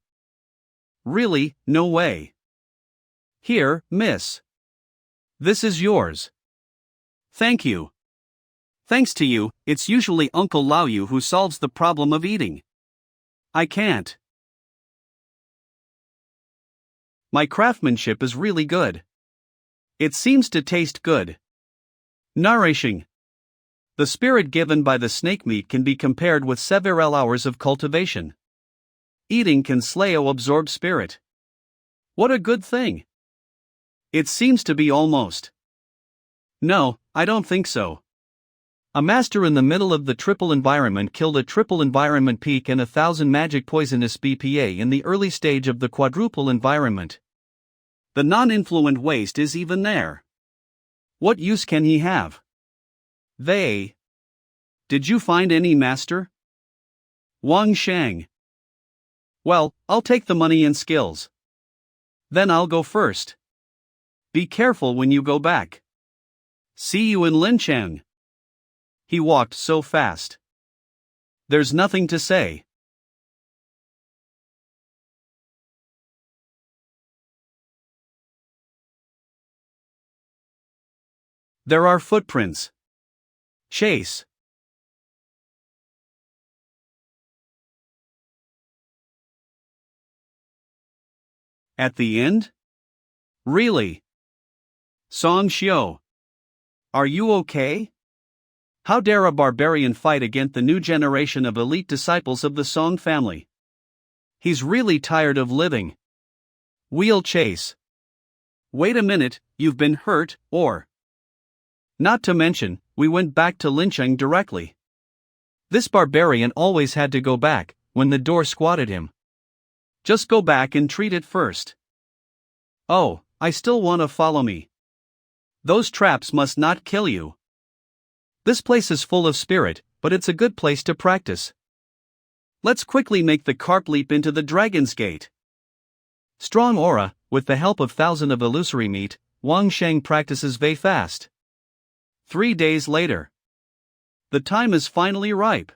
Really, no way. Here, miss. This is yours. Thank you. Thanks to you, it's usually Uncle Wuyou who solves the problem of eating. I can't. My craftsmanship is really good. It seems to taste good. Nourishing. The spirit given by the snake meat can be compared with several hours of cultivation. Eating can slay or absorb spirit. What a good thing. It seems to be almost. No, I don't think so. A master in the middle of the triple environment killed a triple environment peak and 1,000 magic poisonous BPA in the early stage of the quadruple environment. The non-influent waste is even there. What use can he have? Did you find any master? Wang Shang. Well, I'll take the money and skills. Then I'll go first. Be careful when you go back. See you in Linchang. He walked so fast. There's nothing to say. There are footprints. Chase. At the end? Really? Song Xiu. Are you okay? How dare a barbarian fight against the new generation of elite disciples of the Song family? He's really tired of living. We'll chase. Wait a minute, you've been hurt, or? Not to mention, we went back to Lincheng directly. This barbarian always had to go back, when the door squatted him. Just go back and treat it first. Oh, I still want to follow me. Those traps must not kill you. This place is full of spirit, but it's a good place to practice. Let's quickly make the carp leap into the dragon's gate. Strong aura, with the help of thousands of illusory meat, Wang Sheng practices very fast. 3 days later. The time is finally ripe.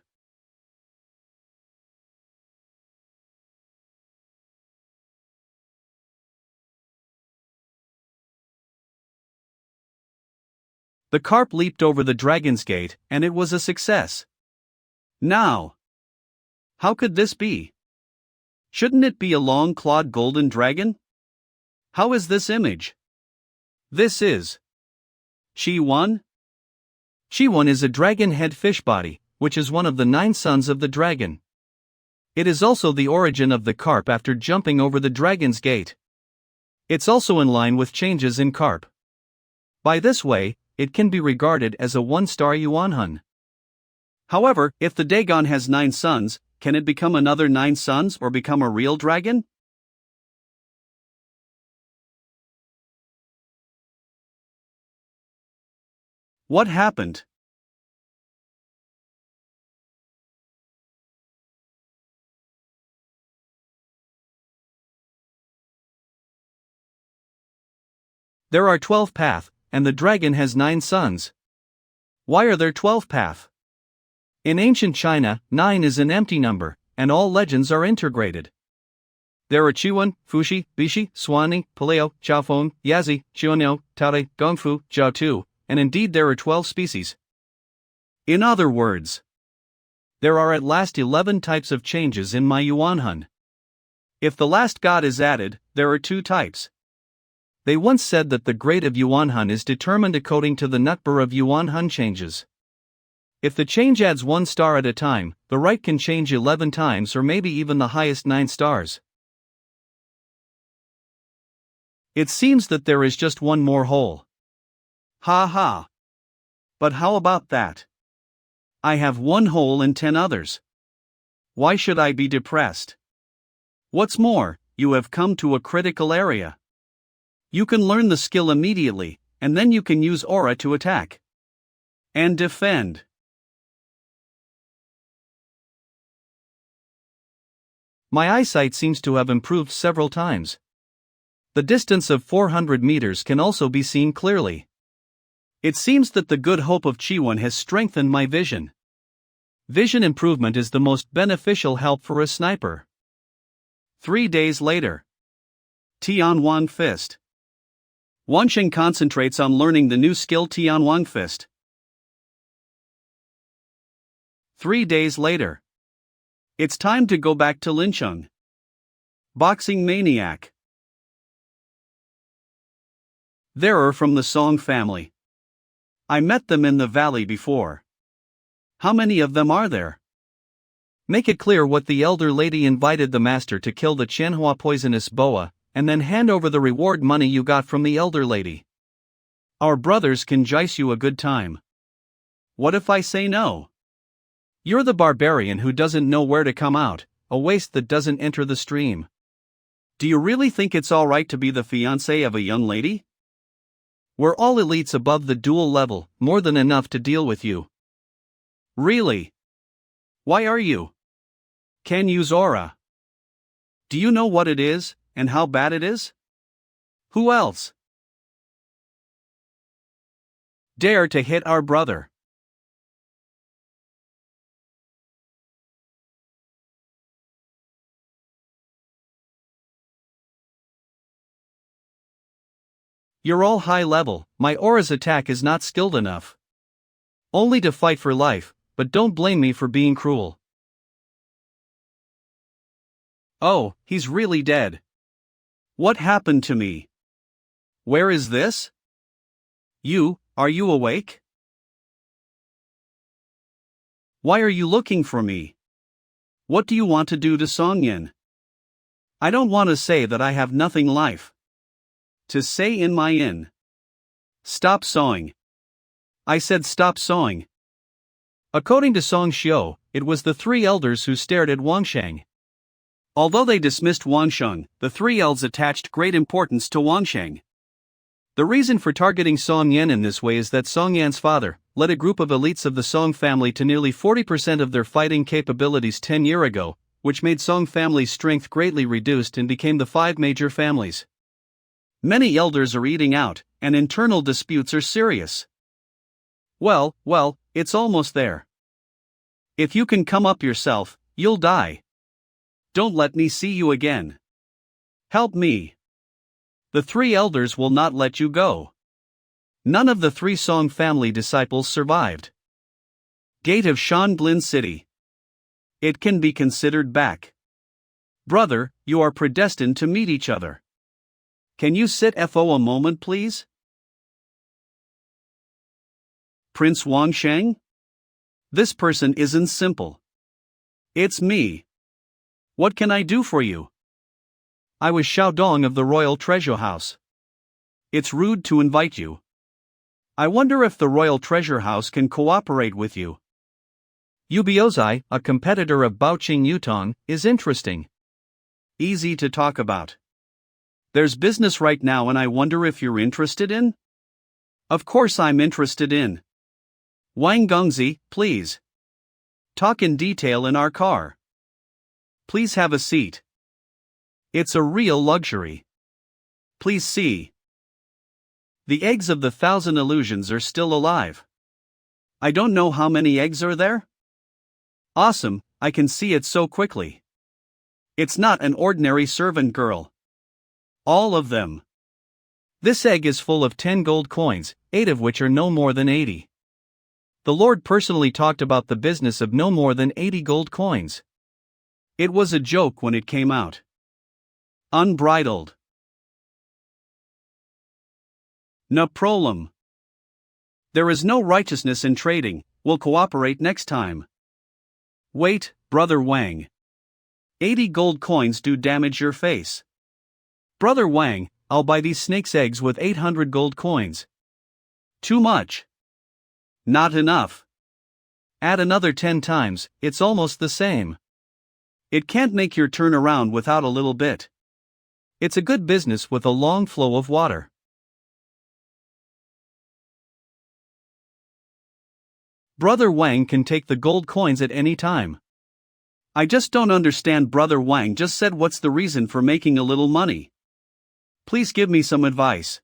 The carp leaped over the dragon's gate, and it was a success. Now, how could this be? Shouldn't it be a long-clawed golden dragon? How is this image? This is Shi-Wan? Shi-Wan is a dragon head fish body, which is one of the 9 sons of the dragon. It is also the origin of the carp after jumping over the dragon's gate. It's also in line with changes in carp. By this way, it can be regarded as a 1-star Yuanhun. However, if the Dagon has 9 sons, can it become another 9 sons or become a real dragon? What happened? There are 12 paths, and the dragon has 9 sons. Why are there 12 paths? In ancient China, 9 is an empty number, and all legends are integrated. There are Chiwan, Fuxi, Bishi, Suani, Paleo, Chaofeng, Yazi, Xiuanyo, Taorei, Gongfu, Jiaotu, and indeed there are 12 species. In other words, there are at last 11 types of changes in my Yuanhun. If the last god is added, there are 2 types. They once said that the grade of Yuanhun is determined according to the number of Yuanhun changes. If the change adds 1 star at a time, the right can change 11 times or maybe even the highest 9 stars. It seems that there is just one more hole. Ha ha. But how about that? I have 1 hole and 10 others. Why should I be depressed? What's more, you have come to a critical area. You can learn the skill immediately, and then you can use aura to attack and defend. My eyesight seems to have improved several times. The distance of 400 meters can also be seen clearly. It seems that the good hope of Chiwan has strengthened my vision. Vision improvement is the most beneficial help for a sniper. 3 days later. Tianwan Fist. Wansheng concentrates on learning the new skill Tianwan Fist. 3 days later. It's time to go back to Lincheng. Boxing Maniac. They're from the Song family. I met them in the valley before. How many of them are there? Make it clear what the elder lady invited the master to kill the Manhwa poisonous boa, and then hand over the reward money you got from the elder lady. Our brothers can jice you a good time. What if I say no? You're the barbarian who doesn't know where to come out, a waste that doesn't enter the stream. Do you really think it's alright to be the fiancé of a young lady? We're all elites above the dual level, more than enough to deal with you. Really? Why are you? Can use aura. Do you know what it is, and how bad it is? Who else dare to hit our brother? You're all high level, my aura's attack is not skilled enough. Only to fight for life, but don't blame me for being cruel. Oh, he's really dead. What happened to me? Where is this? Are you awake? Why are you looking for me? What do you want to do to Songyin? I don't want to say that I have nothing life to say in my inn. Stop sawing. I said stop sawing. According to Song Xiu, it was the three elders who stared at Wangsheng. Although they dismissed Wangsheng, the three elves attached great importance to Wangsheng. The reason for targeting Song Yan in this way is that Song Yan's father led a group of elites of the Song family to nearly 40% of their fighting capabilities 10 years ago, which made Song family's strength greatly reduced and became the 5 major families. Many elders are eating out, and internal disputes are serious. Well, it's almost there. If you can come up yourself, you'll die. Don't let me see you again. Help me. The 3 elders will not let you go. None of the 3 Song family disciples survived. Gate of Shangling City. It can be considered back. Brother, you are predestined to meet each other. Can you sit for a moment, please? Prince Wangsheng? This person isn't simple. It's me. What can I do for you? I was Xiaodong of the Royal Treasure House. It's rude to invite you. I wonder if the Royal Treasure House can cooperate with you. Yubiozai, a competitor of Baoqing Yutong, is interesting. Easy to talk about. There's business right now and I wonder if you're interested in? Of course I'm interested in. Wang Gongzi, please. Talk in detail in our car. Please have a seat. It's a real luxury. Please see. The eggs of the 1,000 illusions are still alive. I don't know how many eggs are there? Awesome, I can see it so quickly. It's not an ordinary servant girl. All of them. This egg is full of 10 gold coins, 8 of which are no more than 80. The Lord personally talked about the business of no more than 80 gold coins. It was a joke when it came out. Unbridled. No problem. There is no righteousness in trading, we'll cooperate next time. Wait, Brother Wang. 80 gold coins do damage your face. Brother Wang, I'll buy these snake's eggs with 800 gold coins. Too much. Not enough. Add another 10 times, it's almost the same. It can't make your turn around without a little bit. It's a good business with a long flow of water. Brother Wang can take the gold coins at any time. I just don't understand. Brother Wang just said what's the reason for making a little money? Please give me some advice.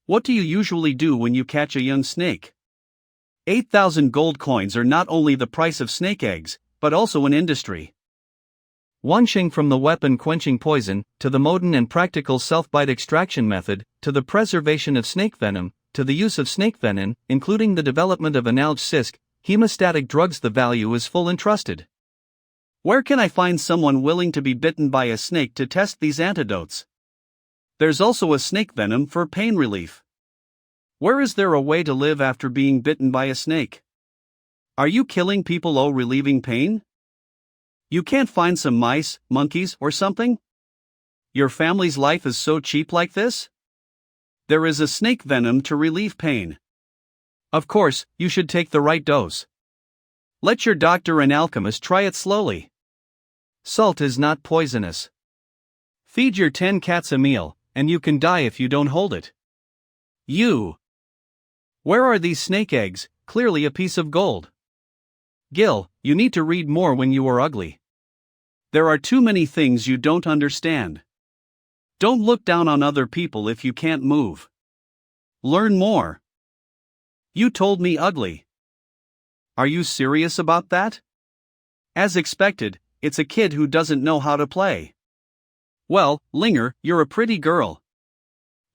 What do you usually do when you catch a young snake? 8,000 gold coins are not only the price of snake eggs, but also an industry. Wangsheng, from the weapon quenching poison, to the modern and practical self-bite extraction method, to the preservation of snake venom, to the use of snake venom, including the development of analgesic, hemostatic drugs, the value is full and trusted. Where can I find someone willing to be bitten by a snake to test these antidotes? There's also a snake venom for pain relief. Where is there a way to live after being bitten by a snake? Are you killing people or relieving pain? You can't find some mice, monkeys, or something? Your family's life is so cheap like this? There is a snake venom to relieve pain. Of course, you should take the right dose. Let your doctor and alchemist try it slowly. Salt is not poisonous. Feed your 10 cats a meal, and you can die if you don't hold it. Where are these snake eggs? Clearly a piece of gold. Gil, you need to read more when you are ugly. There are too many things you don't understand. Don't look down on other people if you can't move. Learn more. You told me ugly. Are you serious about that? As expected, it's a kid who doesn't know how to play. Well, Linger, you're a pretty girl.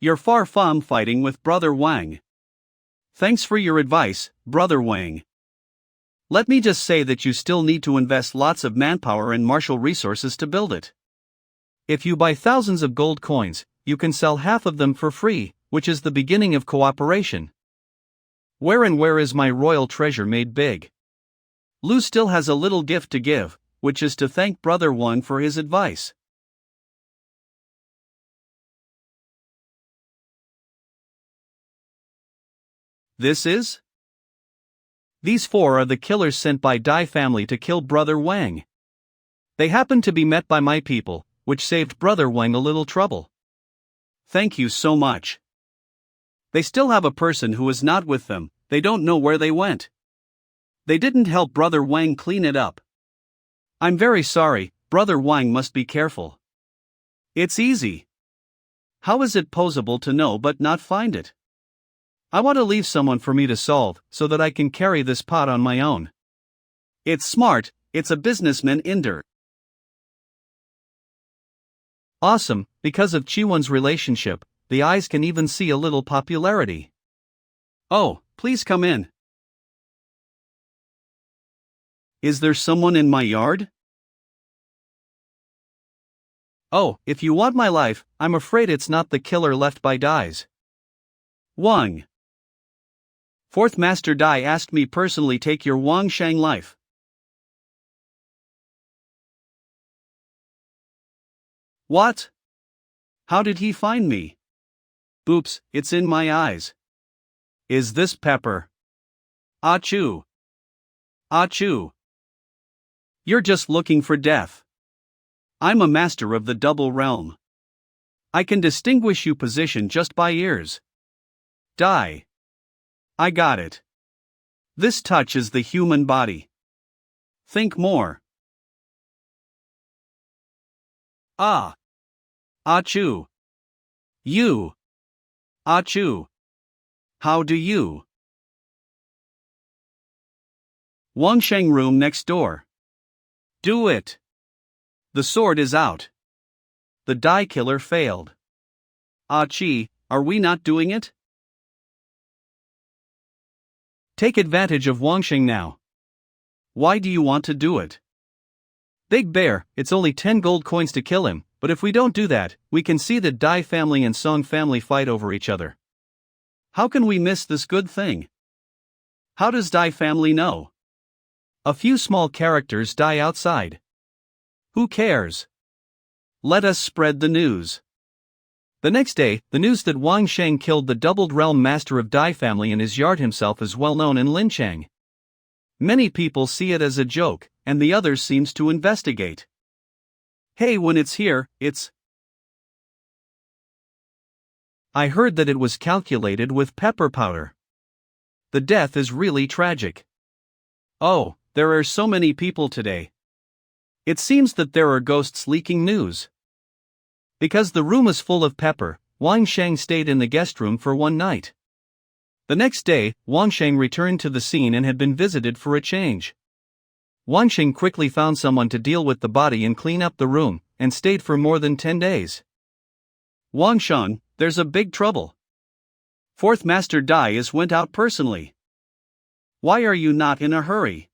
You're far from fighting with Brother Wang. Thanks for your advice, Brother Wang. Let me just say that you still need to invest lots of manpower and martial resources to build it. If you buy thousands of gold coins, you can sell half of them for free, which is the beginning of cooperation. Where is my royal treasure made big? Lu still has a little gift to give, which is to thank Brother Wang for his advice. These four are the killers sent by Dai family to kill Brother Wang. They happened to be met by my people, which saved Brother Wang a little trouble. Thank you so much. They still have a person who is not with them, they don't know where they went. They didn't help Brother Wang clean it up. I'm very sorry, Brother Wang must be careful. It's easy. How is it possible to know but not find it? I want to leave someone for me to solve, so that I can carry this pot on my own. It's smart, it's a businessman Inder. Awesome, because of Chiwon's relationship, the eyes can even see a little popularity. Oh, please come in. Is there someone in my yard? Oh, if you want my life, I'm afraid it's not the killer left by Dai's. Wang. Fourth Master Dai asked me personally take your Wang Shang life. What? How did he find me? Boops, it's in my eyes. Is this pepper? Achoo. Achoo. You're just looking for death. I'm a master of the double realm. I can distinguish you position just by ears. Dai. I got it. This touch is the human body. Think more. Ah. Achoo. You. Achoo. How do you? Wangsheng room next door. Do it. The sword is out. The Dai killer failed. Chi, are we not doing it? Take advantage of Wangsheng now. Why do you want to do it? Big Bear, it's only 10 gold coins to kill him, but if we don't do that, we can see the Dai family and Song family fight over each other. How can we miss this good thing? How does Dai family know? A few small characters die outside. Who cares? Let us spread the news. The next day, the news that Wang Sheng killed the doubled realm master of Dai family in his yard himself is well known in Linchang. Many people see it as a joke, and the others seems to investigate. Hey, when it's here, it's... I heard that it was calculated with pepper powder. The death is really tragic. Oh, there are so many people today. It seems that there are ghosts leaking news. Because the room is full of pepper, Wang Sheng stayed in the guest room for one night. The next day, Wang Sheng returned to the scene and had been visited for a change. Wang Sheng quickly found someone to deal with the body and clean up the room, and stayed for more than 10 days. Wang Sheng, there's a big trouble. Fourth Master Dai went out personally. Why are you not in a hurry?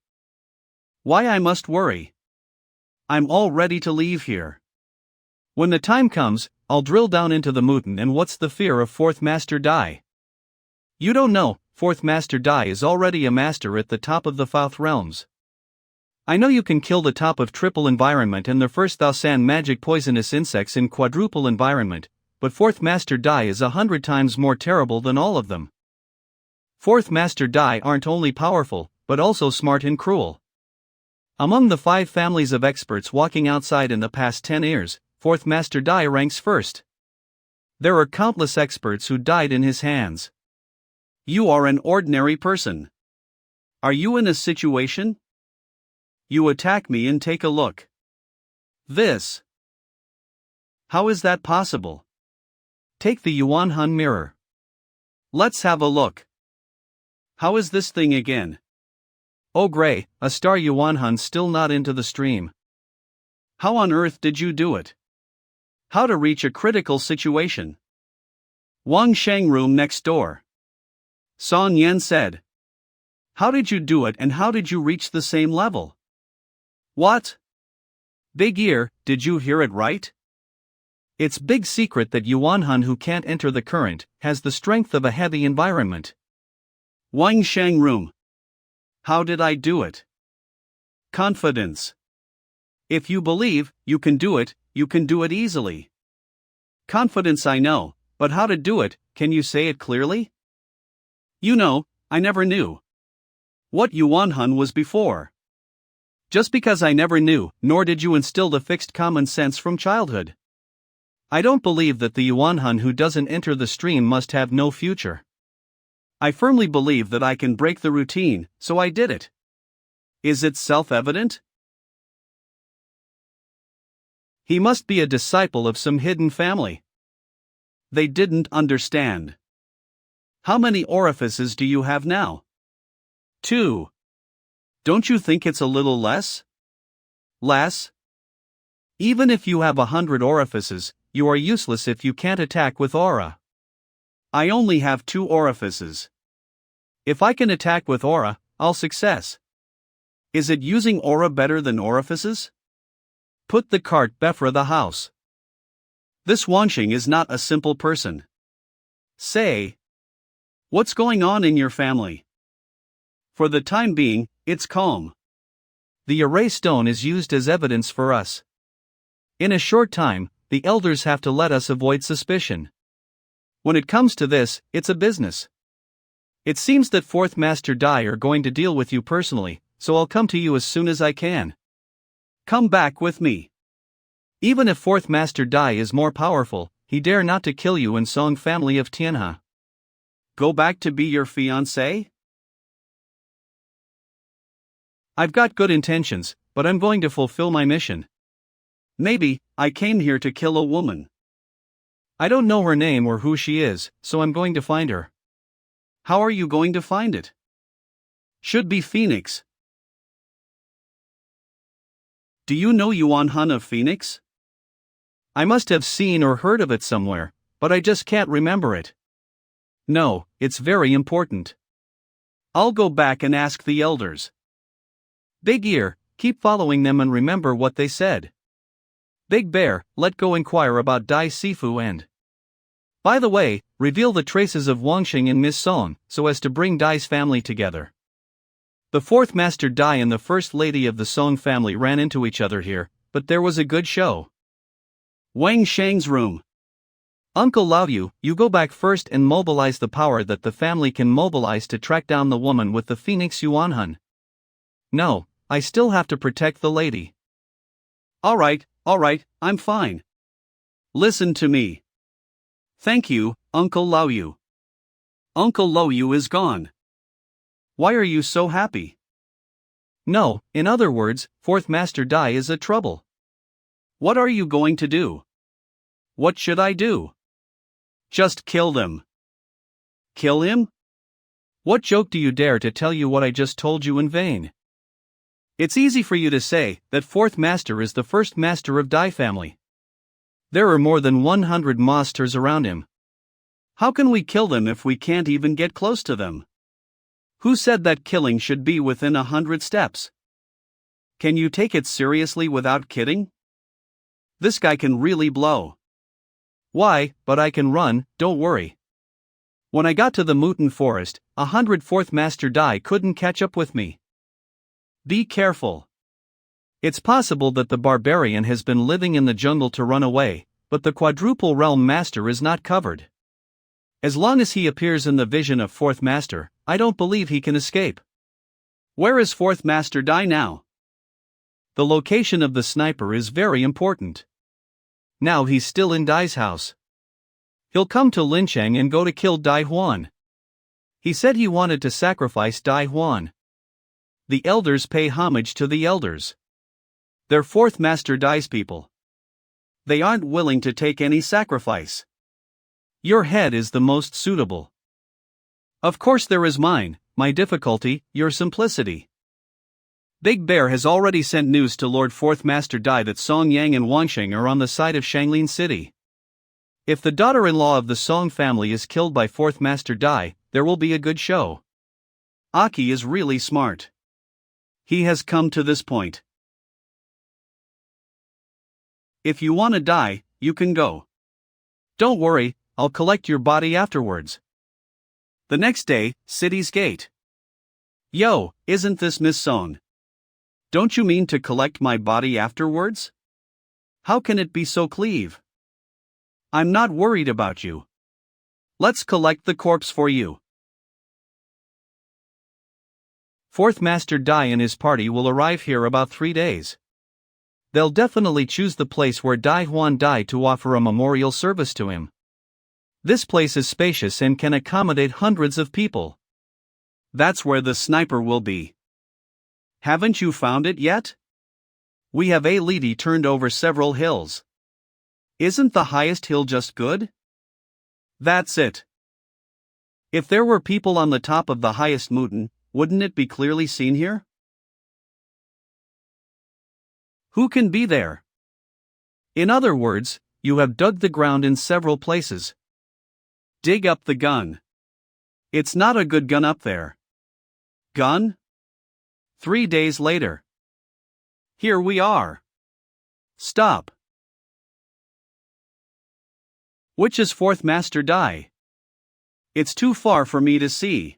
Why I must worry? I'm all ready to leave here. When the time comes, I'll drill down into the Mutin and what's the fear of Fourth Master Dai? You don't know, Fourth Master Dai is already a master at the top of the Fouth Realms. I know you can kill the top of triple environment and the first Thausan magic poisonous insects in quadruple environment, but Fourth Master Dai is 100 times more terrible than all of them. Fourth Master Dai aren't only powerful, but also smart and cruel. Among the 5 families of experts walking outside in the past 10 years, Fourth Master Dai ranks first. There are countless experts who died in his hands. You are an ordinary person. Are you in a situation? You attack me and take a look. This. How is that possible? Take the Yuanhun mirror. Let's have a look. How is this thing again? Oh Gray, a star Yuanhun still not into the stream. How on earth did you do it? How to reach a critical situation? Wang Shang room next door. Song Yan said. How did you do it and how did you reach the same level? What? Big ear, did you hear it right? It's big secret that Yuanhun who can't enter the current, has the strength of a heavy environment. Wang Shang room. How did I do it? Confidence. If you believe, you can do it easily. Confidence I know, but how to do it, can you say it clearly? You know, I never knew what Yuanhun was before. Just because I never knew, nor did you instill the fixed common sense from childhood. I don't believe that the Yuanhun who doesn't enter the stream must have no future. I firmly believe that I can break the routine, so I did it. Is it self-evident? He must be a disciple of some hidden family. They didn't understand. How many orifices do you have now? 2. Don't you think it's a little less? Less? Even if you have 100 orifices, you are useless if you can't attack with aura. I only have 2 orifices. If I can attack with aura, I'll success. Is it using aura better than orifices? Put the cart before the house. This Wanxing is not a simple person. Say. What's going on in your family? For the time being, it's calm. The array stone is used as evidence for us. In a short time, the elders have to let us avoid suspicion. When it comes to this, it's a business. It seems that Fourth Master Dai are going to deal with you personally, so I'll come to you as soon as I can. Come back with me. Even if Fourth Master Dai is more powerful, he dare not to kill you and Song family of Tianhe. Go back to be your fiancé? I've got good intentions, but I'm going to fulfill my mission. Maybe, I came here to kill a woman. I don't know her name or who she is, so I'm going to find her. How are you going to find it? Should be Phoenix. Do you know Yuanhun of Phoenix? I must have seen or heard of it somewhere, but I just can't remember it. No, it's very important. I'll go back and ask the elders. Big Ear, keep following them and remember what they said. Big Bear, let go inquire about Dai Sifu and... By the way, reveal the traces of Wanxing and Miss Song, so as to bring Dai's family together. The Fourth Master Dai and the First Lady of the Song family ran into each other here, but there was a good show. Wang Shang's room. Uncle Laoyu, you go back first and mobilize the power that the family can mobilize to track down the woman with the Phoenix Yuanhun. No, I still have to protect the lady. Alright, I'm fine. Listen to me. Thank you, Uncle Laoyu. Uncle Laoyu is gone. Why are you so happy? No, in other words, Fourth Master Dai is a trouble. What are you going to do? What should I do? Just kill them. Kill him? What joke do you dare to tell you what I just told you in vain? It's easy for you to say that Fourth Master is the first master of Dai family. There are more than 100 masters around him. How can we kill them if we can't even get close to them? Who said that killing should be within 100 steps? Can you take it seriously without kidding? This guy can really blow. Why, but I can run, don't worry. When I got to the Mutin forest, 100 Fourth Master Dai couldn't catch up with me. Be careful. It's possible that the barbarian has been living in the jungle to run away, but the Quadruple Realm Master is not covered. As long as he appears in the vision of Fourth Master, I don't believe he can escape. Where is Fourth Master Dai now? The location of the sniper is very important. Now he's still in Dai's house. He'll come to Linchang and go to kill Dai Huan. He said he wanted to sacrifice Dai Huan. The elders pay homage to the elders. They're fourth master Dai's people. They aren't willing to take any sacrifice. Your head is the most suitable. Of course there is mine, my difficulty, your simplicity. Big Bear has already sent news to Lord Fourth Master Dai that Song Yang and Wangsheng are on the side of Shangling City. If the daughter-in-law of the Song family is killed by Fourth Master Dai, there will be a good show. Aki is really smart. He has come to this point. If you want to die, you can go. Don't worry, I'll collect your body afterwards. The next day, City's Gate. Yo, isn't this Miss Song? Don't you mean to collect my body afterwards? How can it be so cleave? I'm not worried about you. Let's collect the corpse for you. Fourth Master Dai and his party will arrive here about 3 days. They'll definitely choose the place where Lin-Huan died to offer a memorial service to him. This place is spacious and can accommodate hundreds of people. That's where the sniper will be. Haven't you found it yet? We have already turned over several hills. Isn't the highest hill just good? That's it. If there were people on the top of the highest mountain, wouldn't it be clearly seen here? Who can be there? In other words, you have dug the ground in several places. Dig up the gun. It's not a good gun up there. Gun? 3 days later. Here we are. Stop. Which is Fourth Master Dai? It's too far for me to see.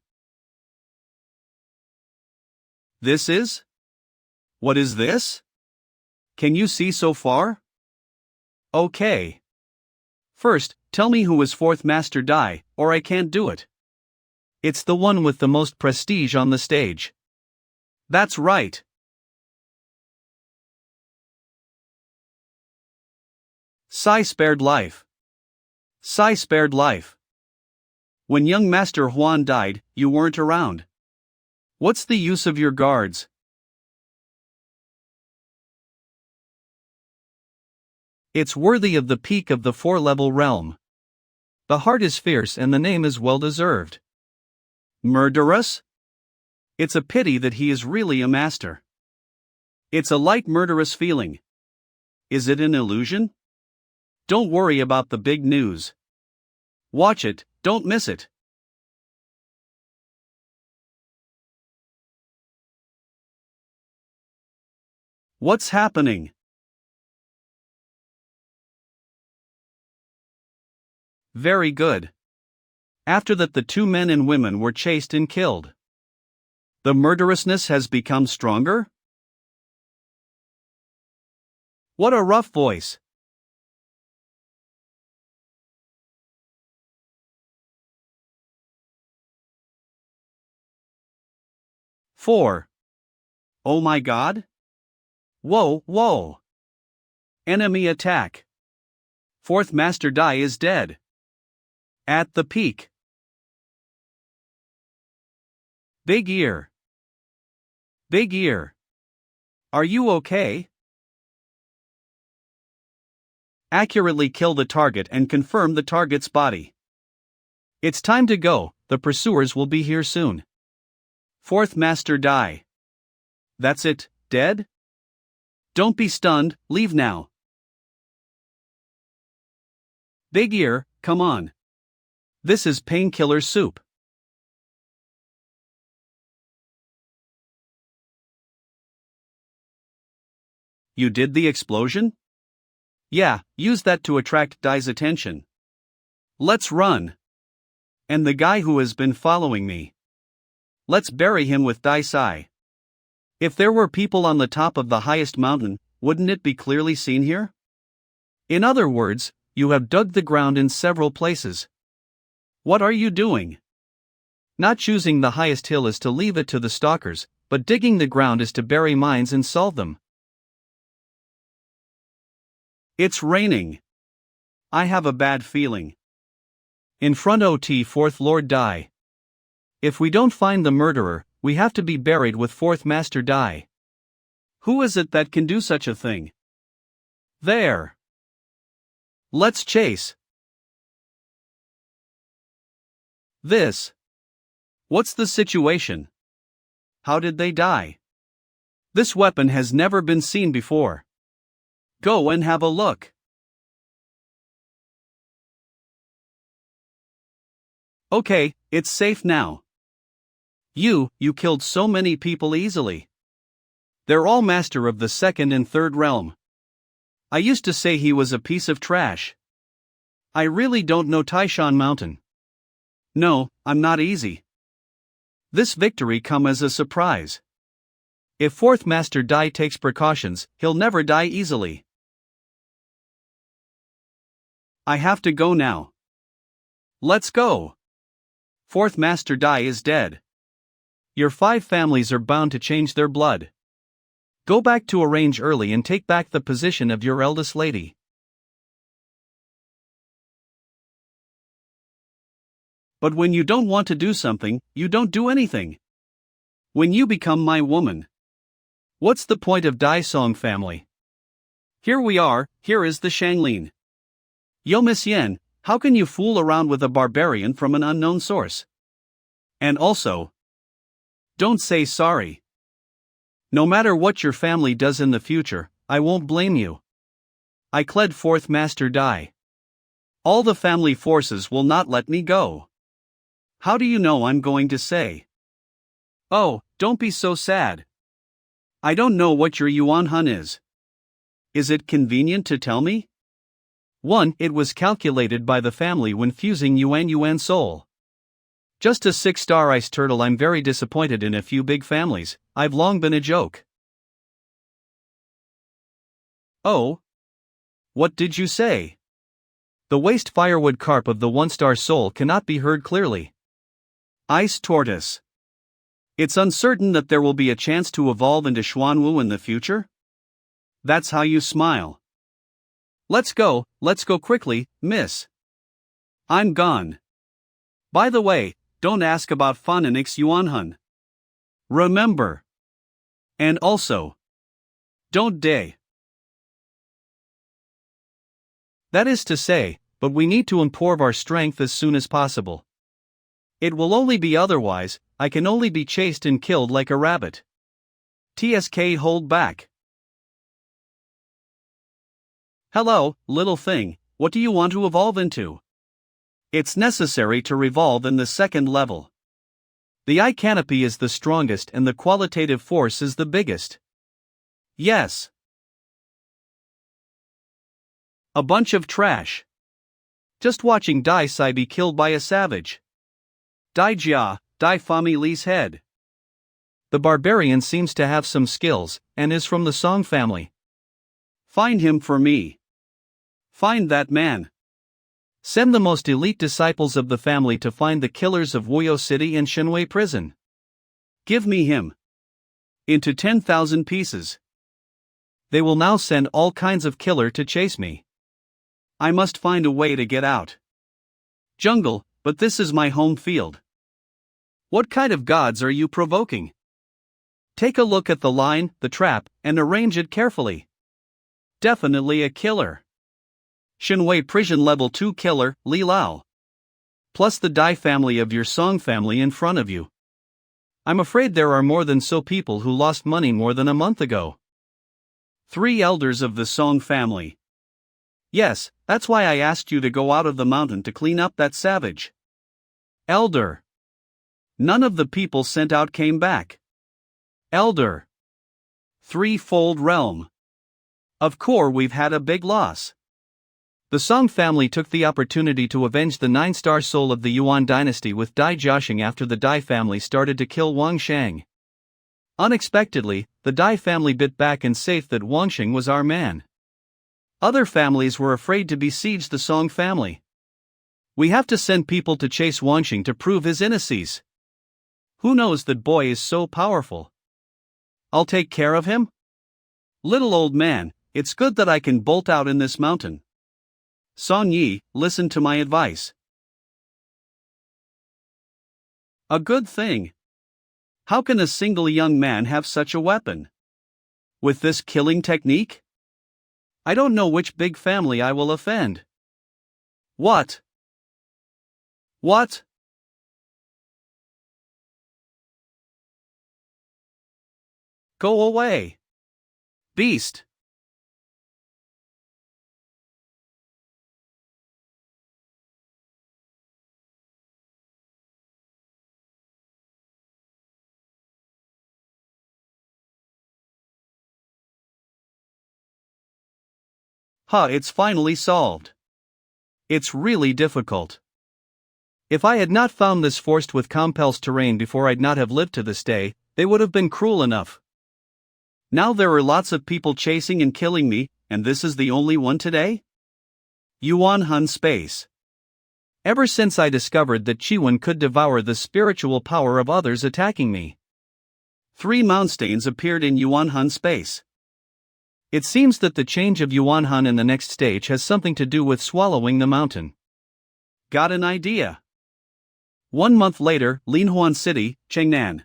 This is? What is this? Can you see so far? Okay. First, tell me who is Fourth Master Dai, or I can't do it. It's the one with the most prestige on the stage. That's right. Sai spared life. Sai spared life. When young Master Huan died, you weren't around. What's the use of your guards? It's worthy of the peak of the 4-level realm. The heart is fierce and the name is well-deserved. Murderous? It's a pity that he is really a master. It's a light murderous feeling. Is it an illusion? Don't worry about the big news. Watch it, don't miss it. What's happening? Very good. After that, the 2 men and women were chased and killed. The murderousness has become stronger? What a rough voice. Four. Oh my God? Whoa, whoa. Enemy attack. Fourth Master Dai is dead. At the peak. Big Ear. Big Ear. Are you okay? Accurately kill the target and confirm the target's body. It's time to go, the pursuers will be here soon. Fourth Master Dai. That's it, dead? Don't be stunned, leave now. Big Ear, come on. This is painkiller soup. You did the explosion? Yeah, use that to attract Dai's attention. Let's run. And the guy who has been following me. Let's bury him with Dai Sai. If there were people on the top of the highest mountain, wouldn't it be clearly seen here? In other words, you have dug the ground in several places. What are you doing? Not choosing the highest hill is to leave it to the stalkers, but digging the ground is to bury mines and solve them. It's raining. I have a bad feeling. In front OT Fourth Lord Dai. If we don't find the murderer, we have to be buried with Fourth Master Dai. Who is it that can do such a thing? There. Let's chase. This. What's the situation? How did they die? This weapon has never been seen before. Go and have a look. Okay, it's safe now. You killed so many people easily. They're all master of the second and third realm. I used to say he was a piece of trash. I really don't know Taishan Mountain. No, I'm not easy. This victory come as a surprise. If fourth master Dai takes precautions, he'll never die easily. I have to go now. Let's go. Fourth master Dai is dead. Your 5 families are bound to change their blood. Go back to arrange early and take back the position of your eldest lady. But when you don't want to do something, you don't do anything. When you become my woman. What's the point of Dai Song family? Here we are, here is the Shangling. Yo Miss Yen, how can you fool around with a barbarian from an unknown source? And also, don't say sorry. No matter what your family does in the future, I won't blame you. I cled fourth master Dai. All the family forces will not let me go. How do you know I'm going to say? Oh, don't be so sad. I don't know what your Yuanhun is. Is it convenient to tell me? 1. It was calculated by the family when fusing Yuan soul. Just a 6-star ice turtle. I'm very disappointed in a few big families. I've long been a joke. Oh? What did you say? The waste firewood carp of the 1-star soul cannot be heard clearly. Ice tortoise. It's uncertain that there will be a chance to evolve into Xuanwu in the future? That's how you smile. Let's go quickly, miss. I'm gone. By the way, don't ask about phonetics Yuanhun. Remember. And also, don't day. That is to say, but we need to improve our strength as soon as possible. It will only be otherwise, I can only be chased and killed like a rabbit. TSK hold back. Hello, little thing, what do you want to evolve into? It's necessary to revolve in the second level. The eye canopy is the strongest and the qualitative force is the biggest. Yes. A bunch of trash. Just watching Dai Sai be killed by a savage. Dai Jia, Dai Fami Li's head. The barbarian seems to have some skills, and is from the Song family. Find him for me. Find that man. Send the most elite disciples of the family to find the killers of Wuyou City and Shenwei prison. Give me him. Into 10,000 pieces. They will now send all kinds of killer to chase me. I must find a way to get out. Jungle, but this is my home field. What kind of gods are you provoking? Take a look at the line, the trap, and arrange it carefully. Definitely a killer. Shenwei prison level 2 killer, Li Lao. Plus the Dai family of your Song family in front of you. I'm afraid there are more than so people who lost money more than a month ago. 3 elders of the Song family. Yes, that's why I asked you to go out of the mountain to clean up that savage. Elder. None of the people sent out came back. Elder. 3-fold realm. Of course we've had a big loss. The Song family took the opportunity to avenge the 9-star soul of the Yuan dynasty with Dai Jiaxing after the Dai family started to kill Wang Shang. Unexpectedly, the Dai family bit back and safe that Wang Shang was our man. Other families were afraid to besiege the Song family. We have to send people to chase Wang Shang to prove his innocence. Who knows that boy is so powerful? I'll take care of him? Little old man, it's good that I can bolt out in this mountain. Song Yi, listen to my advice. A good thing. How can a single young man have such a weapon? With this killing technique? I don't know which big family I will offend. What? What? Go away. Beast. It's finally solved. It's really difficult. If I had not found this forced with compels terrain before, I'd not have lived to this day. They would have been cruel enough. Now there are lots of people chasing and killing me, and this is the only one today? Yuanhun space. Ever since I discovered that Chiwen could devour the spiritual power of others attacking me. 3 mountains appeared in Yuanhun space. It seems that the change of Yuanhun in the next stage has something to do with swallowing the mountain. Got an idea. 1 month later, Lin-Huan City, Chengnan.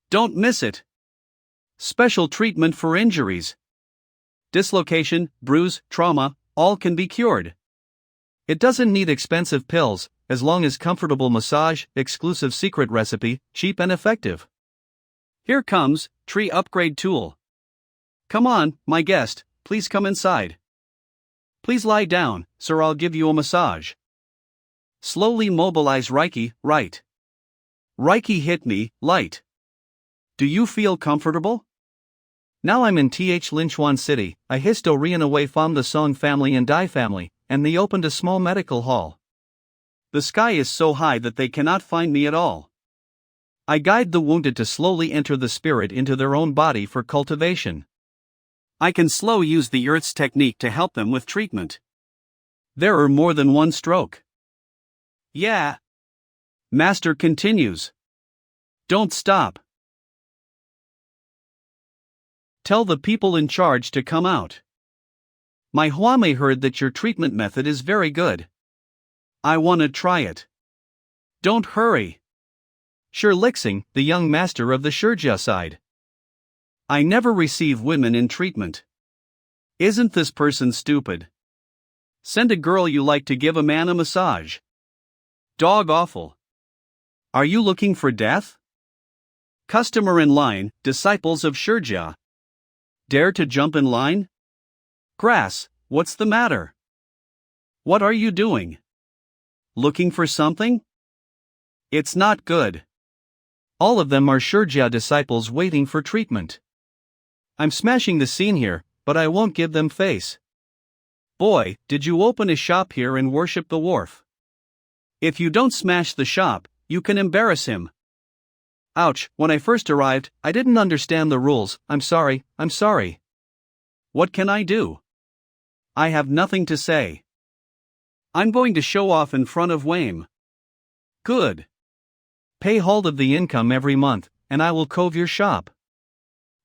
Don't miss it. Special treatment for injuries. Dislocation, bruise, trauma, all can be cured. It doesn't need expensive pills, as long as comfortable massage, exclusive secret recipe, cheap and effective. Here comes, tree upgrade tool. Come on, my guest, please come inside. Please lie down, sir, I'll give you a massage. Slowly mobilize Reiki, right. Reiki hit me, light. Do you feel comfortable? Now I'm in Lin-Huan City. I historian away from the Song family and Dai family, and they opened a small medical hall. The sky is so high that they cannot find me at all. I guide the wounded to slowly enter the spirit into their own body for cultivation. I can slow use the earth's technique to help them with treatment. There are more than one stroke. Yeah. Master continues. Don't stop. Tell the people in charge to come out. My Huame heard that your treatment method is very good. I want to try it. Don't hurry. Shirlixing, the young master of the Shurjia side. I never receive women in treatment. Isn't this person stupid? Send a girl you like to give a man a massage. Dog awful. Are you looking for death? Customer in line, disciples of Shurjia. Dare to jump in line? Grass, what's the matter? What are you doing? Looking for something? It's not good. All of them are Shurjia disciples waiting for treatment. I'm smashing the scene here, but I won't give them face. Boy, did you open a shop here and worship the wharf? If you don't smash the shop, you can embarrass him. Ouch, when I first arrived, I didn't understand the rules. I'm sorry. What can I do? I have nothing to say. I'm going to show off in front of Wame. Good. Pay hold of the income every month, and I will cove your shop.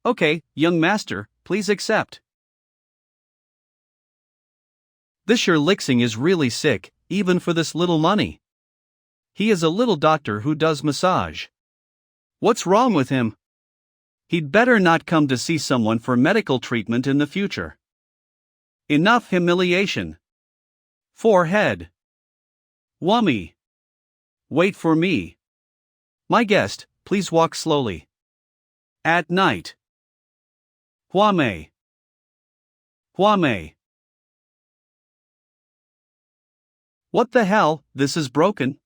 Okay, young master, please accept. This Shirlixing is really sick, even for this little money. He is a little doctor who does massage. What's wrong with him? He'd better not come to see someone for medical treatment in the future. Enough humiliation. Forehead. Wummy. Wait for me. My guest, please walk slowly. At night. Huame. Huame. What the hell, this is broken.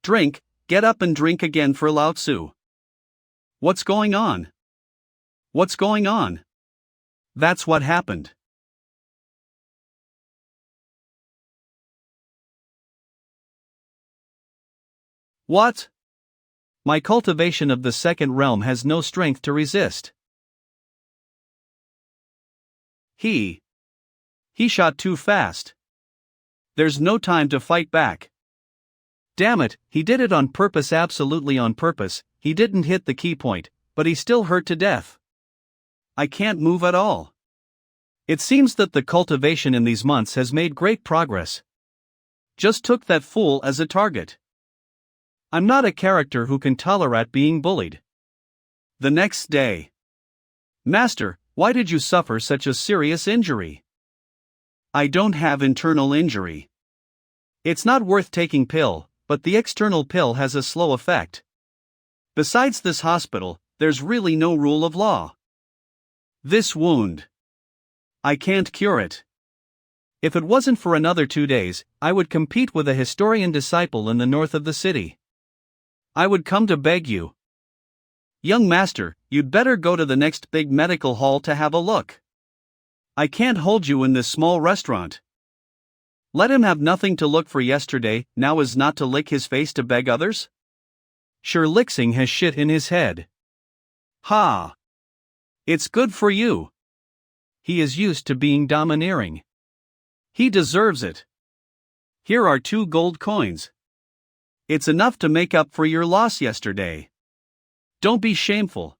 Drink, get up and drink again for Lao Tzu. What's going on? What's going on? That's what happened. What? My cultivation of the second realm has no strength to resist. He shot too fast. There's no time to fight back. Damn it, he did it on purpose, absolutely on purpose. He didn't hit the key point, but he still hurt to death. I can't move at all. It seems that the cultivation in these months has made great progress. Just took that fool as a target. I'm not a character who can tolerate being bullied. The next day. Master, Why did you suffer such a serious injury? I don't have internal injury. It's not worth taking pill, but the external pill has a slow effect. Besides this hospital, there's really no rule of law. This wound. I can't cure it. If it wasn't for another 2 days, I would compete with a historian disciple in the north of the city. I would come to beg you. Young master, you'd better go to the next big medical hall to have a look. I can't hold you in this small restaurant. Let him have nothing to look for yesterday, now is not to lick his face to beg others? Sure Lixing has shit in his head. Ha! It's good for you. He is used to being domineering. He deserves it. Here are 2 gold coins. It's enough to make up for your loss yesterday. Don't be shameful.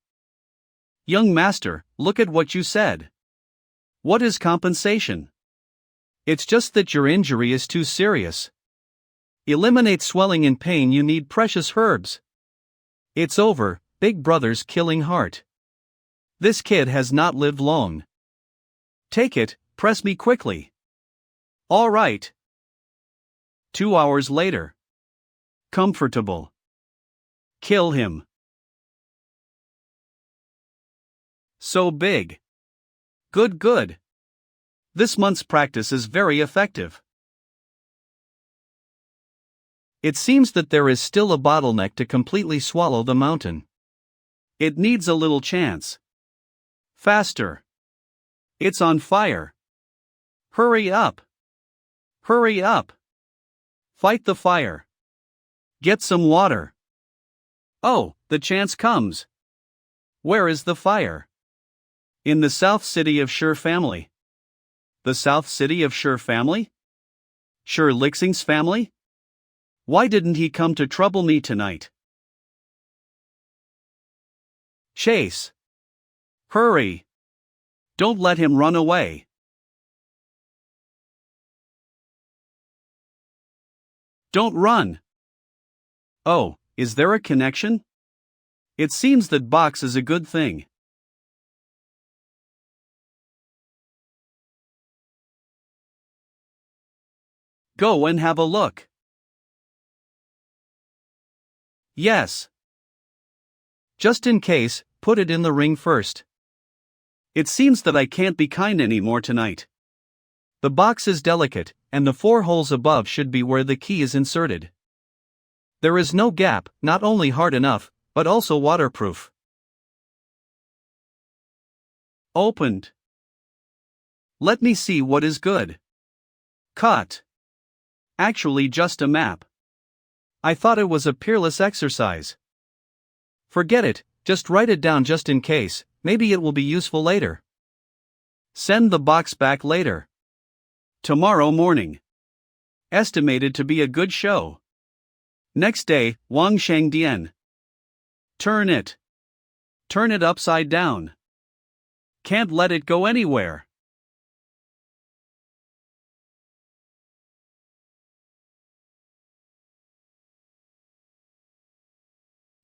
Young master, look at what you said. What is compensation? It's just that your injury is too serious. Eliminate swelling and pain, you need precious herbs. It's over, Big Brother's killing heart. This kid has not lived long. Take it, press me quickly. All right. 2 hours later. Comfortable. Kill him. So big. Good. This month's practice is very effective. It seems that there is still a bottleneck to completely swallow the mountain. It needs a little chance. Faster. It's on fire. Hurry up. Hurry up. Fight the fire. Get some water. Oh, the chance comes. Where is the fire? In the south city of Sher family. The south city of Sher family? Sher Lixing's family? Why didn't he come to trouble me tonight? Chase. Hurry. Don't let him run away. Don't run. Oh, is there a connection? It seems that box is a good thing. Go and have a look. Yes. Just in case, put it in the ring first. It seems that I can't be kind anymore tonight. The box is delicate, and the 4 holes above should be where the key is inserted. There is no gap, not only hard enough, but also waterproof. Opened. Let me see what is good. Cut. Actually just a map. I thought it was a peerless exercise. Forget it, just write it down just in case, maybe it will be useful later. Send the box back later. Tomorrow morning. Estimated to be a good show. Next day, Wang Shangdian. Turn it. Turn it upside down. Can't let it go anywhere.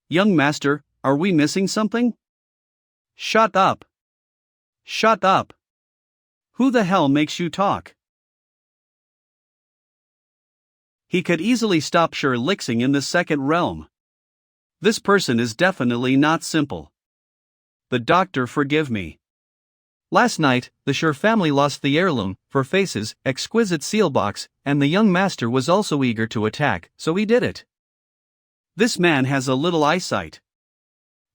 Young master, are we missing something? Shut up. Shut up. Who the hell makes you talk? He could easily stop Sher Lixing in the second realm. This person is definitely not simple. The doctor forgive me. Last night, the Sher family lost the heirloom, for faces, exquisite seal box, and the young master was also eager to attack, so he did it. This man has a little eyesight.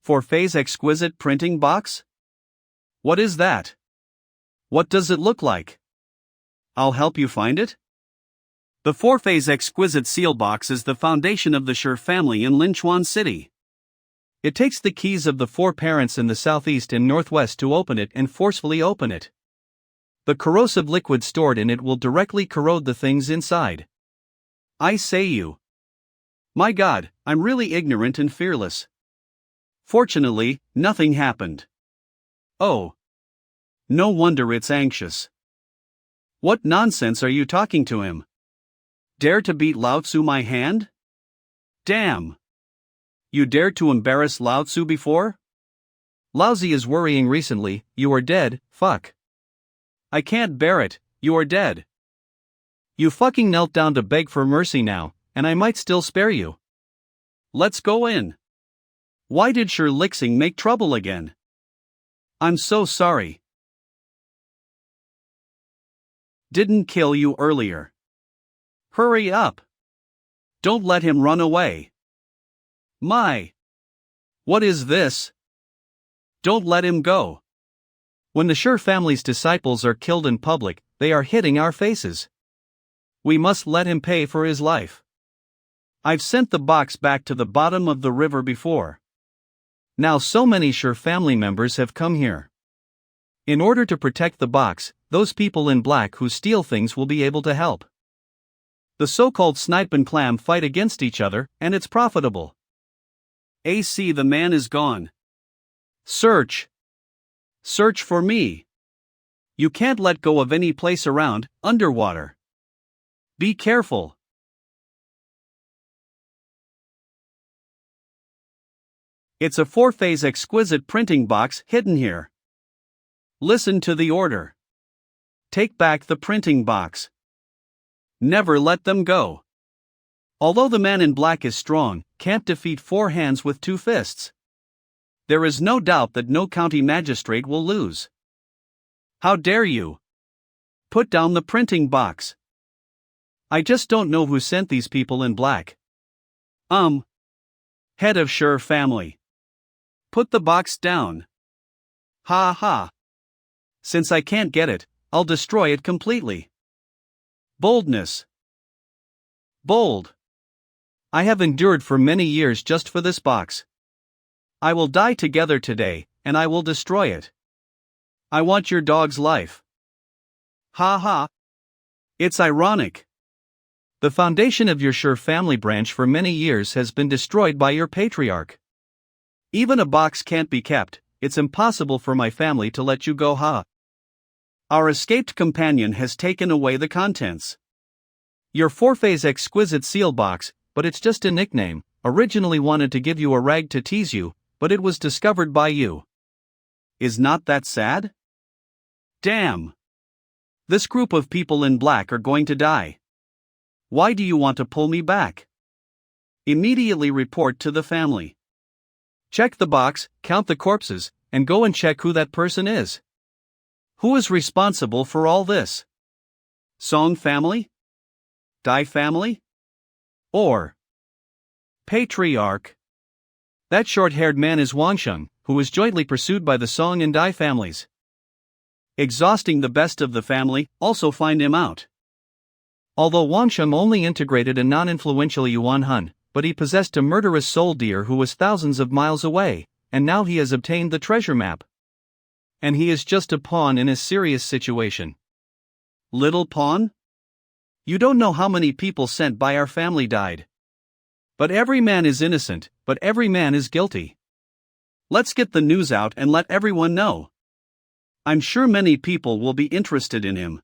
For Faye's exquisite printing box? What is that? What does it look like? I'll help you find it. The Forfei's exquisite seal box is the foundation of the Sher family in Lin-Huan City. It takes the keys of the 4 parents in the southeast and northwest to open it and forcefully open it. The corrosive liquid stored in it will directly corrode the things inside. I say you. My God, I'm really ignorant and fearless. Fortunately, nothing happened. Oh. No wonder it's anxious. What nonsense are you talking to him? Dare to beat Lao Tzu my hand? Damn. You dared to embarrass Lao Tzu before? Lousy is worrying recently, you are dead, fuck. I can't bear it, you are dead. You fucking knelt down to beg for mercy now, and I might still spare you. Let's go in. Why did Lixing make trouble again? I'm so sorry. Didn't kill you earlier. Hurry up. Don't let him run away. My. What is this? Don't let him go. When the Shi family's disciples are killed in public, they are hitting our faces. We must let him pay for his life. I've sent the box back to the bottom of the river before. Now so many Shi family members have come here. In order to protect the box, those people in black who steal things will be able to help. The so-called Snipe and Clam fight against each other, and it's profitable. AC, the man is gone. Search. Search for me. You can't let go of any place around, underwater. Be careful. It's a 4-phase exquisite printing box hidden here. Listen to the order. Take back the printing box. Never let them go. Although the man in black is strong, can't defeat 4 hands with 2 fists. There is no doubt that no county magistrate will lose. How dare you? Put down the printing box. I just don't know who sent these people in black. Head of Shi family. Put the box down. Ha ha. Since I can't get it, I'll destroy it completely. Boldness. Bold. I have endured for many years just for this box. I will die together today, and I will destroy it. I want your dog's life. Ha ha. It's ironic. The foundation of your Shi family branch for many years has been destroyed by your patriarch. Even a box can't be kept, it's impossible for my family to let you go, ha. Our escaped companion has taken away the contents. Your 4-phase exquisite seal box, but it's just a nickname, originally wanted to give you a rag to tease you, but it was discovered by you. Is not that sad? Damn. This group of people in black are going to die. Why do you want to pull me back? Immediately report to the family. Check the box, count the corpses, and go and check who that person is. Who is responsible for all this? Song family? Dai family? Or patriarch? That short-haired man is Wangsheng, who is jointly pursued by the Song and Dai families. Exhausting the best of the family, also find him out. Although Wangsheng only integrated a non-influential Yuanhun, but he possessed a murderous soul deer who was thousands of miles away, and now he has obtained the treasure map. And he is just a pawn in a serious situation. Little pawn? You don't know how many people sent by our family died. But every man is innocent, but every man is guilty. Let's get the news out and let everyone know. I'm sure many people will be interested in him.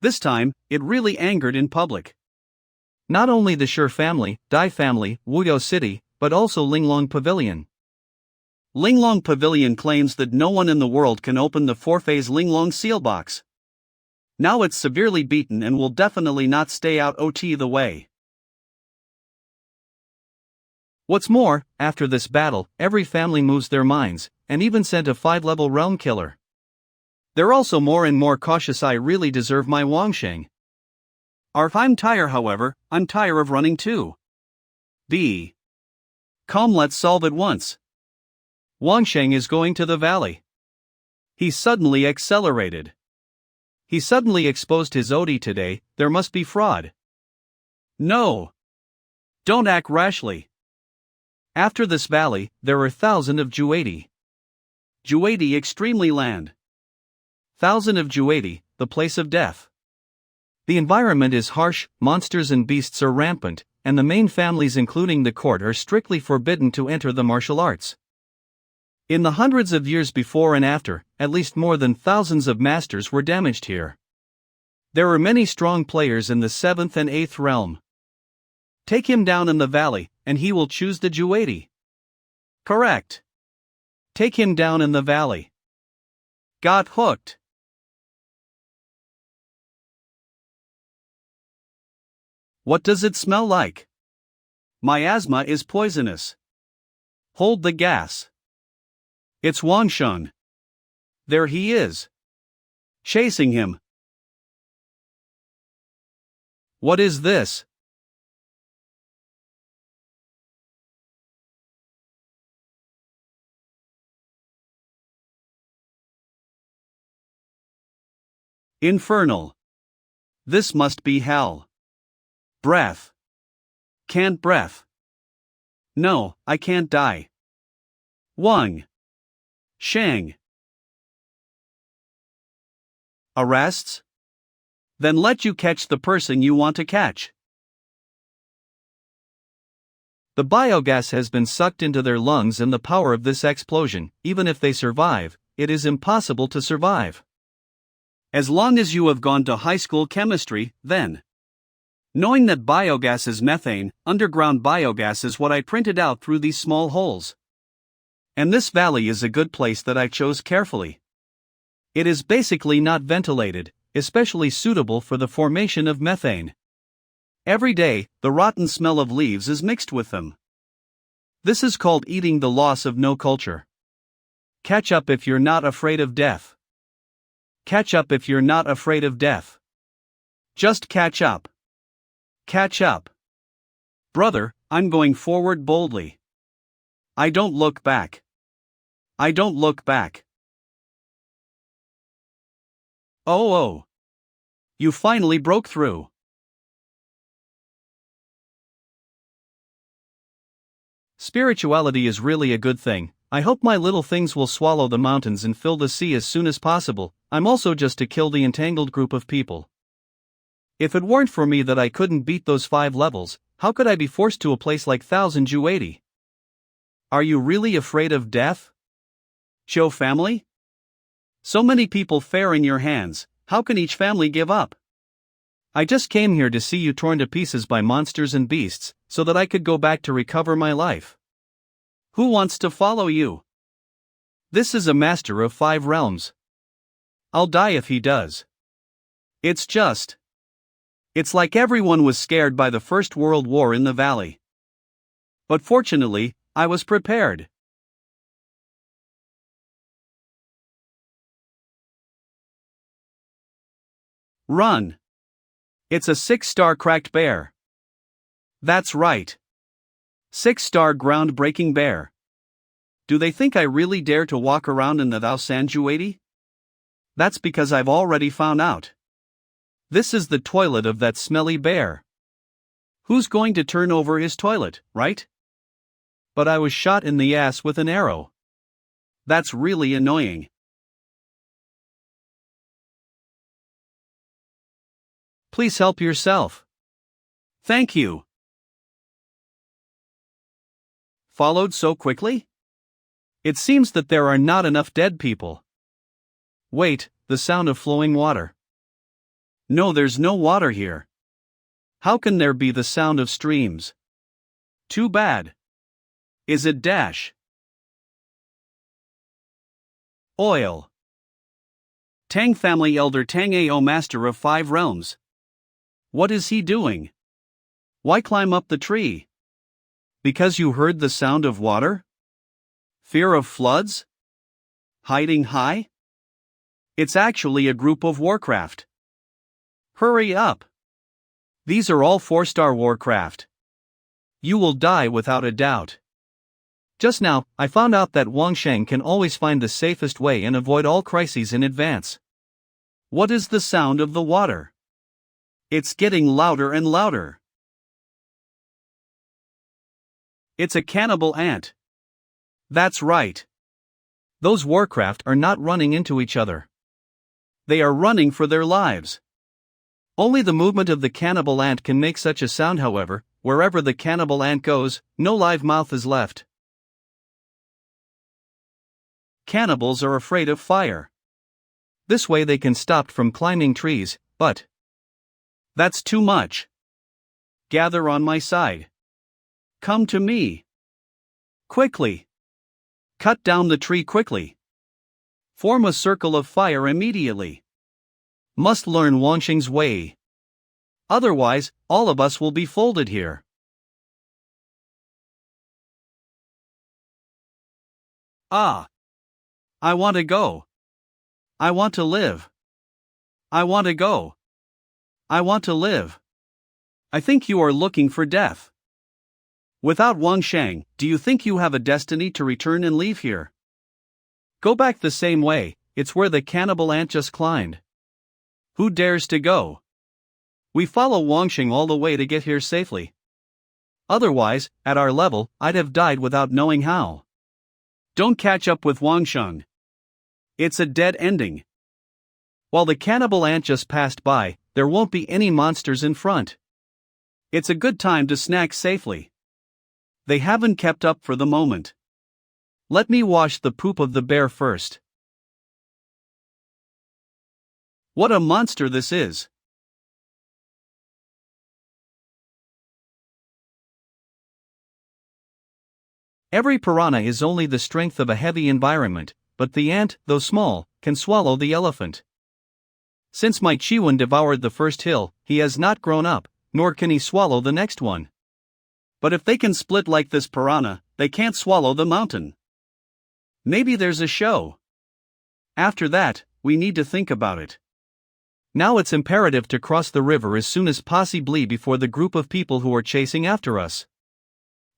This time, it really angered in public. Not only the Shi family, Dai family, Wuyou City, but also Linglong Pavilion. Linglong Pavilion claims that no one in the world can open the 4-phase Linglong seal box. Now it's severely beaten and will definitely not stay out the way. What's more, after this battle, every family moves their minds, and even sent a 5-level realm killer. They're also more and more cautious. I really deserve my Wangsheng. I'm tired, however, I'm tired of running too. Be calm, let's solve it once. Wangsheng is going to the valley. He suddenly accelerated. He suddenly exposed his Odi today, there must be fraud. No. Don't act rashly. After this valley, there are thousands of Juadi. Juadi extremely land. Thousand of Juadi, the place of death. The environment is harsh, monsters and beasts are rampant, and the main families including the court are strictly forbidden to enter the martial arts. In the hundreds of years before and after, at least more than thousands of masters were damaged here. There are many strong players in the 7th and 8th realm. Take him down in the valley, and he will choose the Juadi. Correct. Take him down in the valley. Got hooked. What does it smell like? Miasma is poisonous. Hold the gas. It's Wangshun. There he is. Chasing him. What is this? Infernal. This must be hell. Breath. Can't breath. No, I can't die. Wang. Shang. Arrests? Then let you catch the person you want to catch. The biogas has been sucked into their lungs, and the power of this explosion, even if they survive, it is impossible to survive. As long as you have gone to high school chemistry, then. Knowing that biogas is methane, underground biogas is what I printed out through these small holes. And this valley is a good place that I chose carefully. It is basically not ventilated, especially suitable for the formation of methane. Every day, the rotten smell of leaves is mixed with them. This is called eating the loss of no culture. Catch up if you're not afraid of death. Catch up if you're not afraid of death. Just catch up. Catch up. Brother, I'm going forward boldly. I don't look back. I don't look back. Oh. You finally broke through. Spirituality is really a good thing. I hope my little things will swallow the mountains and fill the sea as soon as possible. I'm also just to kill the entangled group of people. If it weren't for me that I couldn't beat those 5 levels, how could I be forced to a place like 1080? Are you really afraid of death? Show family? So many people fair in your hands, how can each family give up? I just came here to see you torn to pieces by monsters and beasts, so that I could go back to recover my life. Who wants to follow you? This is a master of 5 realms. I'll die if he does. It's like everyone was scared by the First World War in the valley. But fortunately, I was prepared. Run. It's a 6-star cracked bear. That's right. 6-star ground-breaking bear. Do they think I really dare to walk around in the 1080? That's because I've already found out. This is the toilet of that smelly bear. Who's going to turn over his toilet, right? But I was shot in the ass with an arrow. That's really annoying. Please help yourself. Thank you. Followed so quickly? It seems that there are not enough dead people. Wait, the sound of flowing water. No, there's no water here. How can there be the sound of streams? Too bad. Is it dash? Oil. Tang family elder Tang Ao master of 5 realms. What is he doing? Why climb up the tree? Because you heard the sound of water? Fear of floods? Hiding high? It's actually a group of Warcraft. Hurry up. These are all 4-star Warcraft. You will die without a doubt. Just now, I found out that Wang Sheng can always find the safest way and avoid all crises in advance. What is the sound of the water? It's getting louder and louder. It's a cannibal ant. That's right. Those Warcraft are not running into each other. They are running for their lives. Only the movement of the cannibal ant can make such a sound, however. Wherever the cannibal ant goes, no live mouth is left. Cannibals are afraid of fire. This way they can stop from climbing trees, but that's too much. Gather on my side. Come to me. Quickly. Cut down the tree quickly. Form a circle of fire immediately. Must learn Wangxing's way. Otherwise, all of us will be folded here. Ah! I want to go. I want to live. I want to go. I want to live. I think you are looking for death. Without Wang Shang, do you think you have a destiny to return and leave here? Go back the same way, it's where the cannibal ant just climbed. Who dares to go? We follow Wangxing all the way to get here safely. Otherwise, at our level, I'd have died without knowing how. Don't catch up with Wangsheng. It's a dead ending. While the cannibal ant just passed by, there won't be any monsters in front. It's a good time to snack safely. They haven't kept up for the moment. Let me wash the poop of the bear first. What a monster this is! Every piranha is only the strength of a heavy environment, but the ant, though small, can swallow the elephant. Since my Chiwen devoured the first hill, he has not grown up, nor can he swallow the next one. But if they can split like this piranha, they can't swallow the mountain. Maybe there's a show. After that, we need to think about it. Now it's imperative to cross the river as soon as possibly before the group of people who are chasing after us.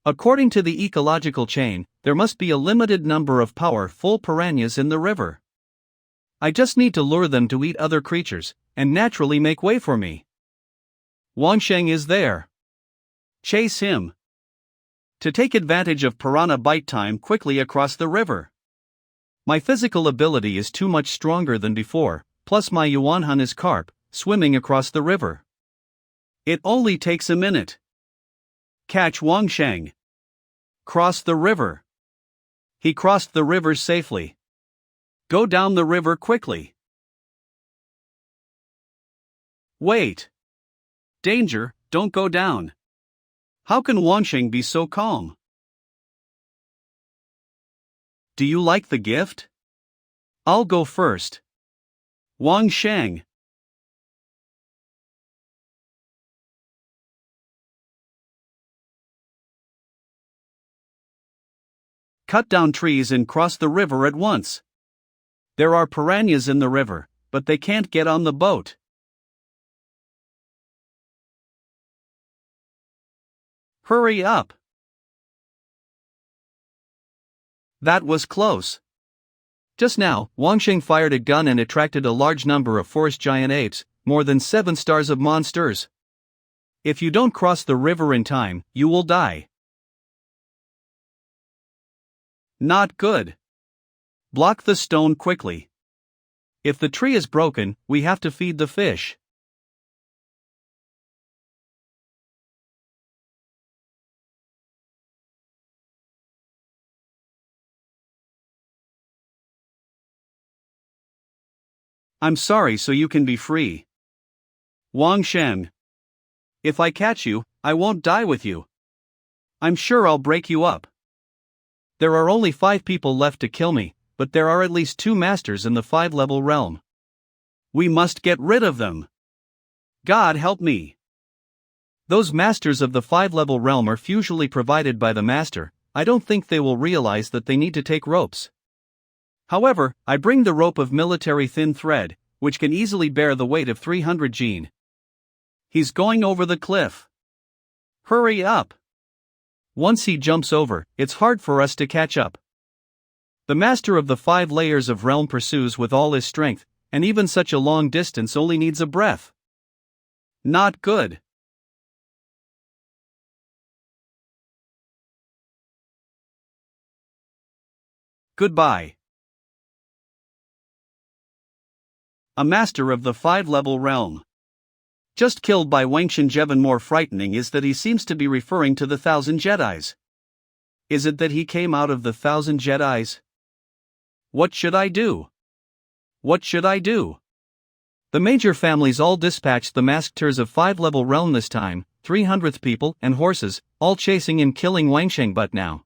According to the ecological chain, there must be a limited number of powerful piranhas in the river. I just need to lure them to eat other creatures, and naturally make way for me. Wangsheng is there. Chase him. To take advantage of piranha bite time quickly across the river. My physical ability is too much stronger than before, plus my Yuanhun is carp, swimming across the river. It only takes a minute. Catch Wangsheng. Cross the river. He crossed the river safely. Go down the river quickly. Wait. Danger, don't go down. How can Wangsheng be so calm? Do you like the gift? I'll go first. Wangsheng. Cut down trees and cross the river at once. There are piranhas in the river, but they can't get on the boat. Hurry up. That was close. Just now, Wangsheng fired a gun and attracted a large number of forest giant apes, more than 7 stars of monsters. If you don't cross the river in time, you will die. Not good. Block the stone quickly. If the tree is broken, we have to feed the fish. I'm sorry, so you can be free. Wangsheng. If I catch you, I won't die with you. I'm sure I'll break you up. There are only 5 people left to kill me, but there are at least 2 masters in the 5-level realm. We must get rid of them. God help me. Those masters of the 5-level realm are usually provided by the master. I don't think they will realize that they need to take ropes. However, I bring the rope of military thin thread, which can easily bear the weight of 300 Jin. He's going over the cliff. Hurry up. Once he jumps over, it's hard for us to catch up. The master of the 5 layers of realm pursues with all his strength, and even such a long distance only needs a breath. Not good. Goodbye. A master of the 5-level realm. Just killed by Wangxin Jevan. More frightening is that he seems to be referring to the 1,000 Jedis. Is it that he came out of the 1,000 Jedis? What should I do? What should I do? The major families all dispatched the maskers of 5-level realm this time, 300th people and horses, all chasing and killing Wangsheng. But now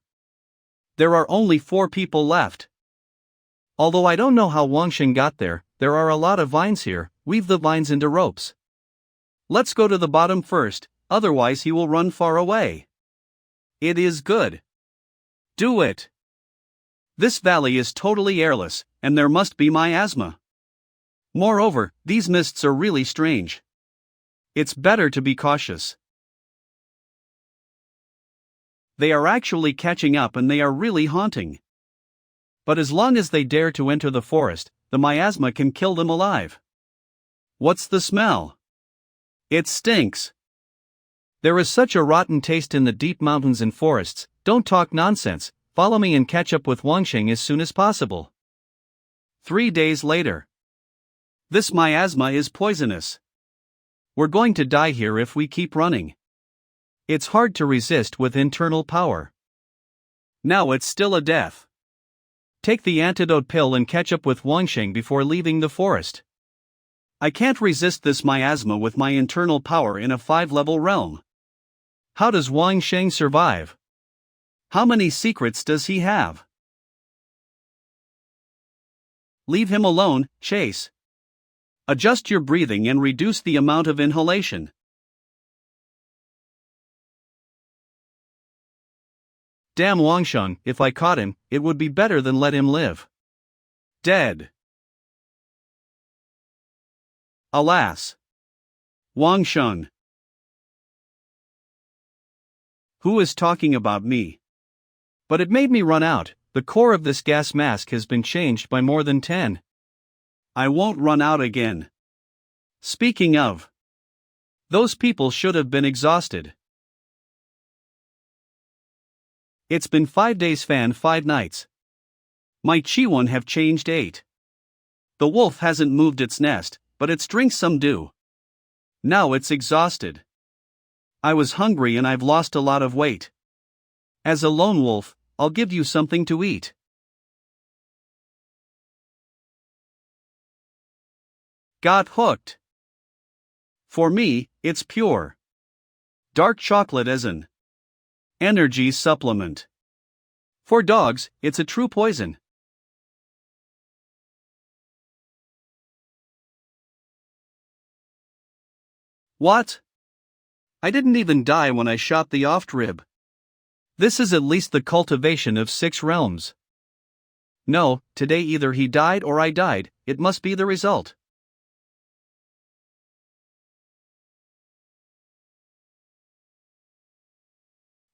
There are only 4 people left. Although I don't know how Wangxing got there are a lot of vines here, weave the vines into ropes. Let's go to the bottom first, otherwise he will run far away. It is good. Do it. This valley is totally airless, and there must be miasma. Moreover, these mists are really strange. It's better to be cautious. They are actually catching up and they are really haunting. But as long as they dare to enter the forest, the miasma can kill them alive. What's the smell? It stinks. There is such a rotten taste in the deep mountains and forests. Don't talk nonsense. Follow me and catch up with Wangxing as soon as possible. 3 days later. This miasma is poisonous. We're going to die here if we keep running. It's hard to resist with internal power. Now it's still a death. Take the antidote pill and catch up with Wangxing before leaving the forest. I can't resist this miasma with my internal power in a 5-level realm. How does Wangxing survive? How many secrets does he have? Leave him alone, Chase. Adjust your breathing and reduce the amount of inhalation. Damn Wangxing, if I caught him, it would be better than let him live. Dead. Alas. Wangxing. Who is talking about me? But it made me run out. The core of this gas mask has been changed by more than 10. I won't run out again. Speaking of, those people should have been exhausted. It's been 5 days fan 5 nights. My Chiwon have changed 8. The wolf hasn't moved its nest, but its drinks some do. Now it's exhausted. I was hungry and I've lost a lot of weight. As a lone wolf, I'll give you something to eat. Got hooked. For me, it's pure dark chocolate as an energy supplement. For dogs, it's a true poison. What? I didn't even die when I shot the off-rib. This is at least the cultivation of 6 realms. No, today either he died or I died, it must be the result.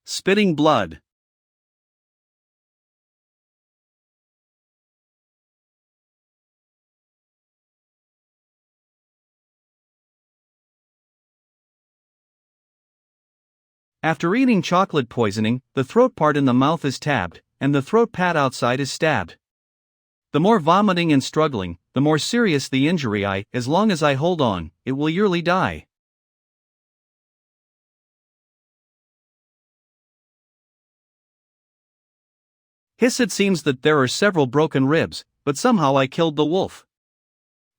Spitting blood. After eating chocolate poisoning, the throat part in the mouth is tabbed, and the throat pad outside is stabbed. The more vomiting and struggling, the more serious the injury. As long as I hold on, it will yearly die. Hiss, it seems that there are several broken ribs, but somehow I killed the wolf.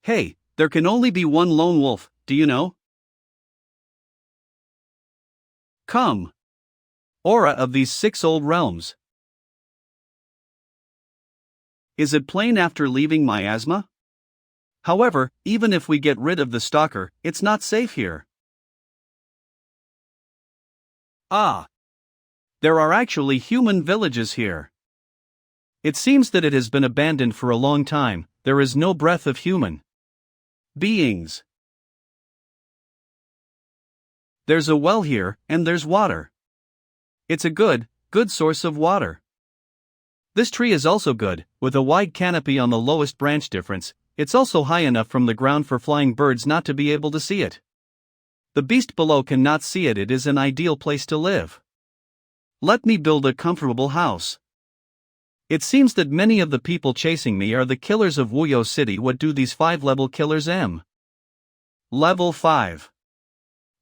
Hey, there can only be one lone wolf, do you know? Come. Aura of these 6 old realms. Is it plain after leaving miasma? However, even if we get rid of the stalker, it's not safe here. Ah. There are actually human villages here. It seems that it has been abandoned for a long time. There is no breath of human beings. There's a well here, and there's water. It's a good source of water. This tree is also good, with a wide canopy on the lowest branch difference. It's also high enough from the ground for flying birds not to be able to see it. The beast below cannot see it. It is an ideal place to live. Let me build a comfortable house. It seems that many of the people chasing me are the killers of Wuyou City. What do these 5-level killers m? Level 5.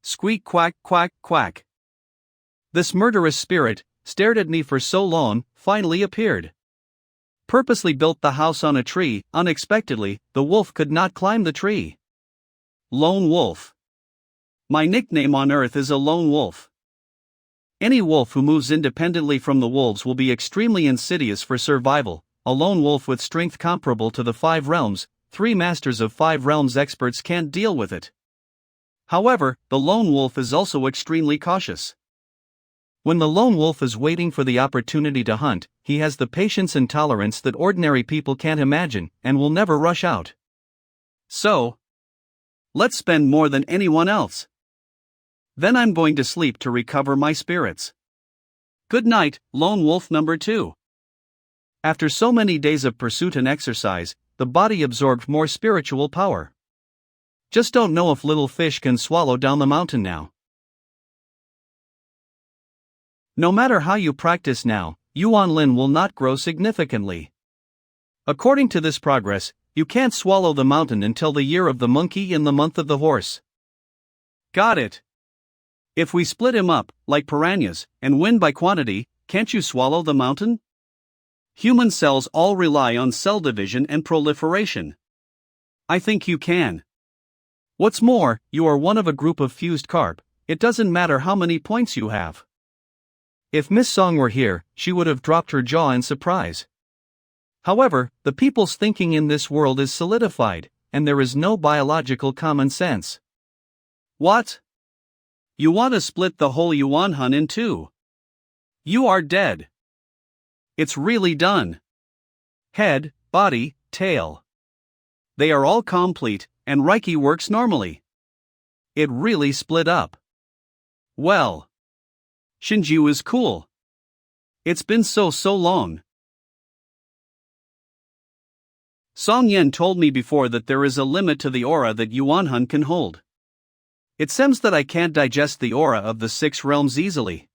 Squeak quack quack quack. This murderous spirit, stared at me for so long, finally appeared. Purposely built the house on a tree. Unexpectedly, the wolf could not climb the tree. Lone wolf. My nickname on Earth is a lone wolf. Any wolf who moves independently from the wolves will be extremely insidious for survival. A lone wolf with strength comparable to the 5 realms, 3 masters of 5 realms experts can't deal with it. However, the lone wolf is also extremely cautious. When the lone wolf is waiting for the opportunity to hunt, he has the patience and tolerance that ordinary people can't imagine, and will never rush out. So, let's spend more than anyone else. Then I'm going to sleep to recover my spirits. Good night, lone wolf number 2. After so many days of pursuit and exercise, the body absorbed more spiritual power. Just don't know if little fish can swallow down the mountain now. No matter how you practice now, Yuanlin will not grow significantly. According to this progress, you can't swallow the mountain until the year of the monkey in the month of the horse. Got it. If we split him up, like piranhas, and win by quantity, can't you swallow the mountain? Human cells all rely on cell division and proliferation. I think you can. What's more, you are one of a group of fused carp. It doesn't matter how many points you have. If Miss Song were here, she would have dropped her jaw in surprise. However, the people's thinking in this world is solidified, and there is no biological common sense. What? You want to split the whole Yuanhun in 2? You are dead. It's really done. Head, body, tail. They are all complete, and Reiki works normally. It really split up. Well. Shinju is cool. It's been so long. Song Yen told me before that there is a limit to the aura that Yuanhun can hold. It seems that I can't digest the aura of the 6 realms easily.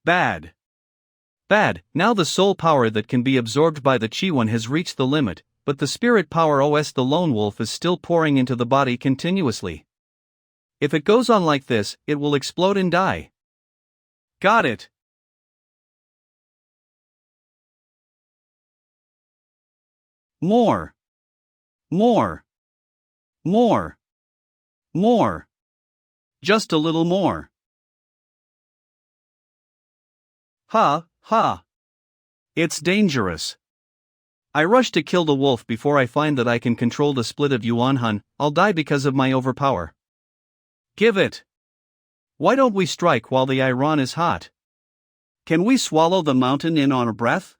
Bad. Now the soul power that can be absorbed by the Chi One has reached the limit, but the spirit power the lone wolf is still pouring into the body continuously. If it goes on like this, it will explode and die. Got it. More. Just a little more. Ha. It's dangerous. I rush to kill the wolf before I find that I can control the split of Yuanhun. I'll die because of my overpower. Give it. Why don't we strike while the iron is hot? Can we swallow the mountain in on a breath?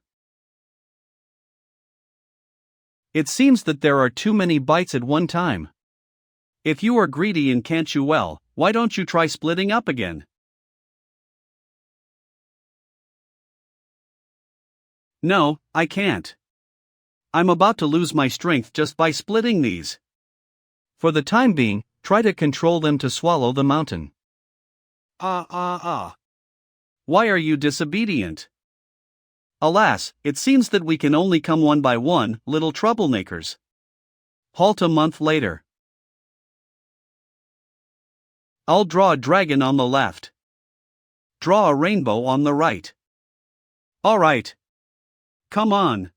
It seems that there are too many bites at one time. If you are greedy and can't chew well, why don't you try splitting up again? No, I can't. I'm about to lose my strength just by splitting these. For the time being, try to control them to swallow the mountain. Why are you disobedient? Alas, it seems that we can only come one by one, little troublemakers. Halt a month later. I'll draw a dragon on the left. Draw a rainbow on the right. Alright. Come on.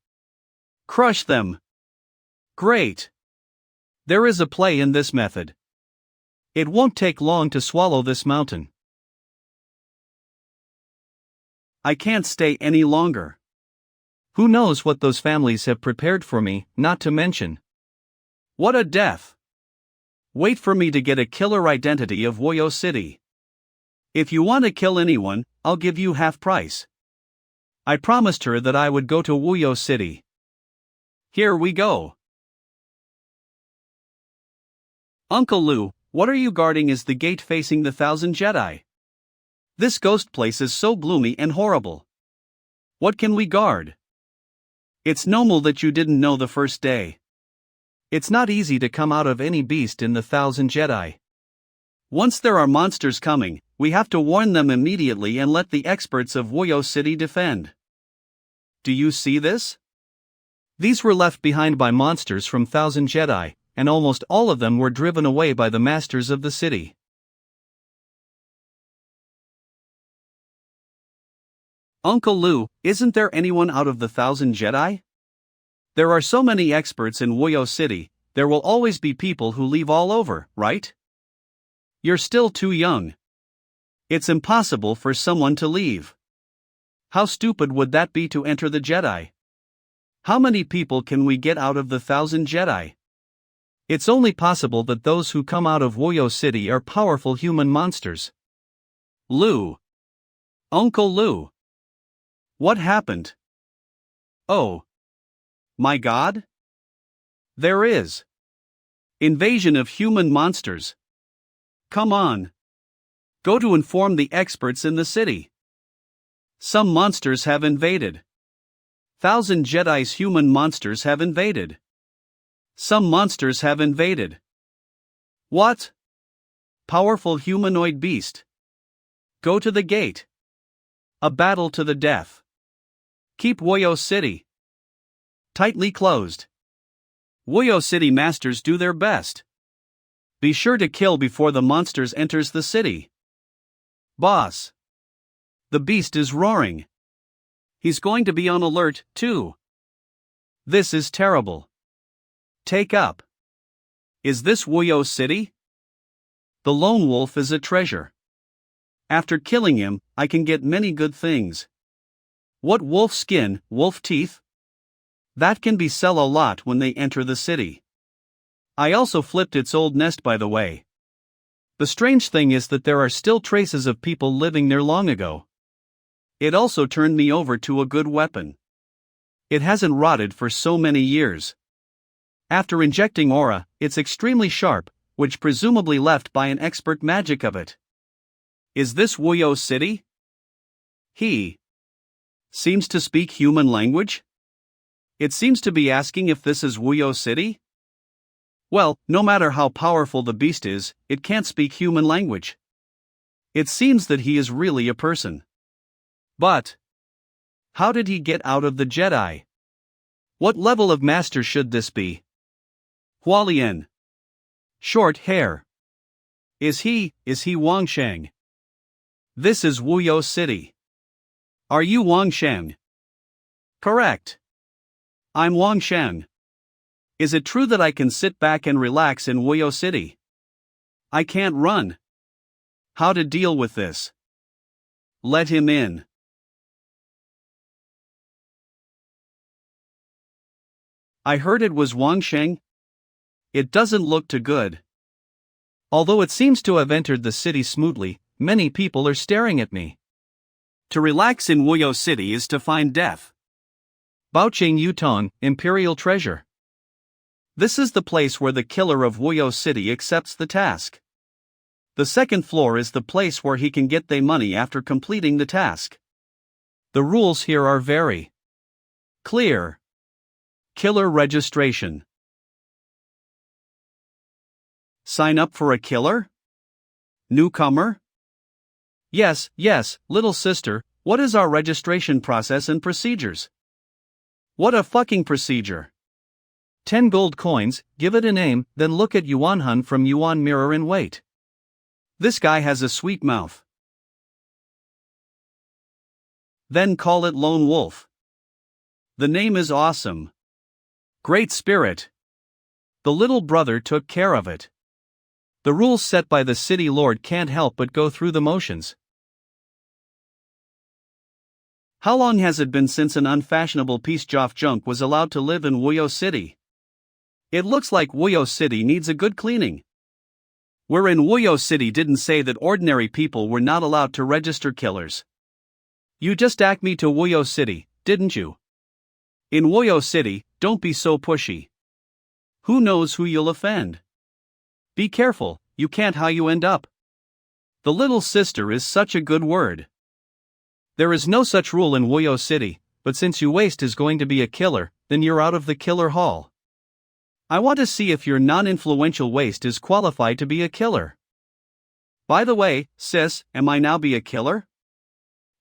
Crush them. Great. There is a play in this method. It won't take long to swallow this mountain. I can't stay any longer. Who knows what those families have prepared for me, not to mention. What a death! Wait for me to get a killer identity of Wuyou City. If you want to kill anyone, I'll give you half price. I promised her that I would go to Wuyou City. Here we go. Uncle Lu, what are you guarding is the gate facing the 1,000 Jedi? This ghost place is so gloomy and horrible. What can we guard? It's normal that you didn't know the first day. It's not easy to come out of any beast in the 1,000 Jedi. Once there are monsters coming, we have to warn them immediately and let the experts of Wuyou City defend. Do you see this? These were left behind by monsters from 1,000 Jedi, and almost all of them were driven away by the masters of the city. Uncle Lu, isn't there anyone out of the 1,000 Jedi? There are so many experts in Wuyou City, there will always be people who leave all over, right? You're still too young. It's impossible for someone to leave. How stupid would that be to enter the Jedi? How many people can we get out of the 1,000 Jedi? It's only possible that those who come out of Wuyou City are powerful human monsters. Lu. Uncle Lu. What happened? Oh. My God? There is. Invasion of human monsters. Come on. Go to inform the experts in the city. Some monsters have invaded. 1,000 Jedi's human monsters have invaded. Some monsters have invaded. What? Powerful humanoid beast. Go to the gate. A battle to the death. Keep Wuyou City tightly closed. Wuyou City masters do their best. Be sure to kill before the monsters enters the city. Boss. The beast is roaring. He's going to be on alert, too. This is terrible. Take up. Is this Wuyou City? The lone wolf is a treasure. After killing him, I can get many good things. What wolf skin, wolf teeth? That can be sell a lot when they enter the city. I also flipped its old nest, by the way. The strange thing is that there are still traces of people living there long ago. It also turned me over to a good weapon. It hasn't rotted for so many years. After injecting aura, it's extremely sharp, which presumably left by an expert magic of it. Is this Wuyou City? He seems to speak human language? It seems to be asking if this is Wuyou City? Well, no matter how powerful the beast is, it can't speak human language. It seems that he is really a person. But how did he get out of the Jedi? What level of master should this be? Hualien. Short hair. Is he Wangsheng? This is Wuyou City. Are you Wangsheng? Correct. I'm Wangsheng. Is it true that I can sit back and relax in Wuyou City? I can't run. How to deal with this? Let him in. I heard it was Wangsheng. It doesn't look too good. Although it seems to have entered the city smoothly, many people are staring at me. To relax in Wuyou City is to find death. Baoqing Yutong, Imperial Treasure. This is the place where the killer of Wuyou City accepts the task. The second floor is the place where he can get the money after completing the task. The rules here are very clear. Killer registration. Sign up for a killer? Newcomer? Yes, little sister, what is our registration process and procedures? What a fucking procedure. 10 gold coins, give it a name, then look at Yuanhun from Yuan mirror and wait. This guy has a sweet mouth. Then call it Lone Wolf. The name is awesome. Great spirit. The little brother took care of it. The rules set by the city lord can't help but go through the motions. How long has it been since an unfashionable piece of junk was allowed to live in Wuyou City? It looks like Wuyou City needs a good cleaning. We're in Wuyou City didn't say that ordinary people were not allowed to register killers. You just asked me to Wuyou City, didn't you? In Wuyou City, don't be so pushy. Who knows who you'll offend? Be careful, you can't how you end up. The little sister is such a good word. There is no such rule in Wuyou City, but since you waste is going to be a killer, then you're out of the killer hall. I want to see if your non-influential waste is qualified to be a killer. By the way, sis, am I now be a killer?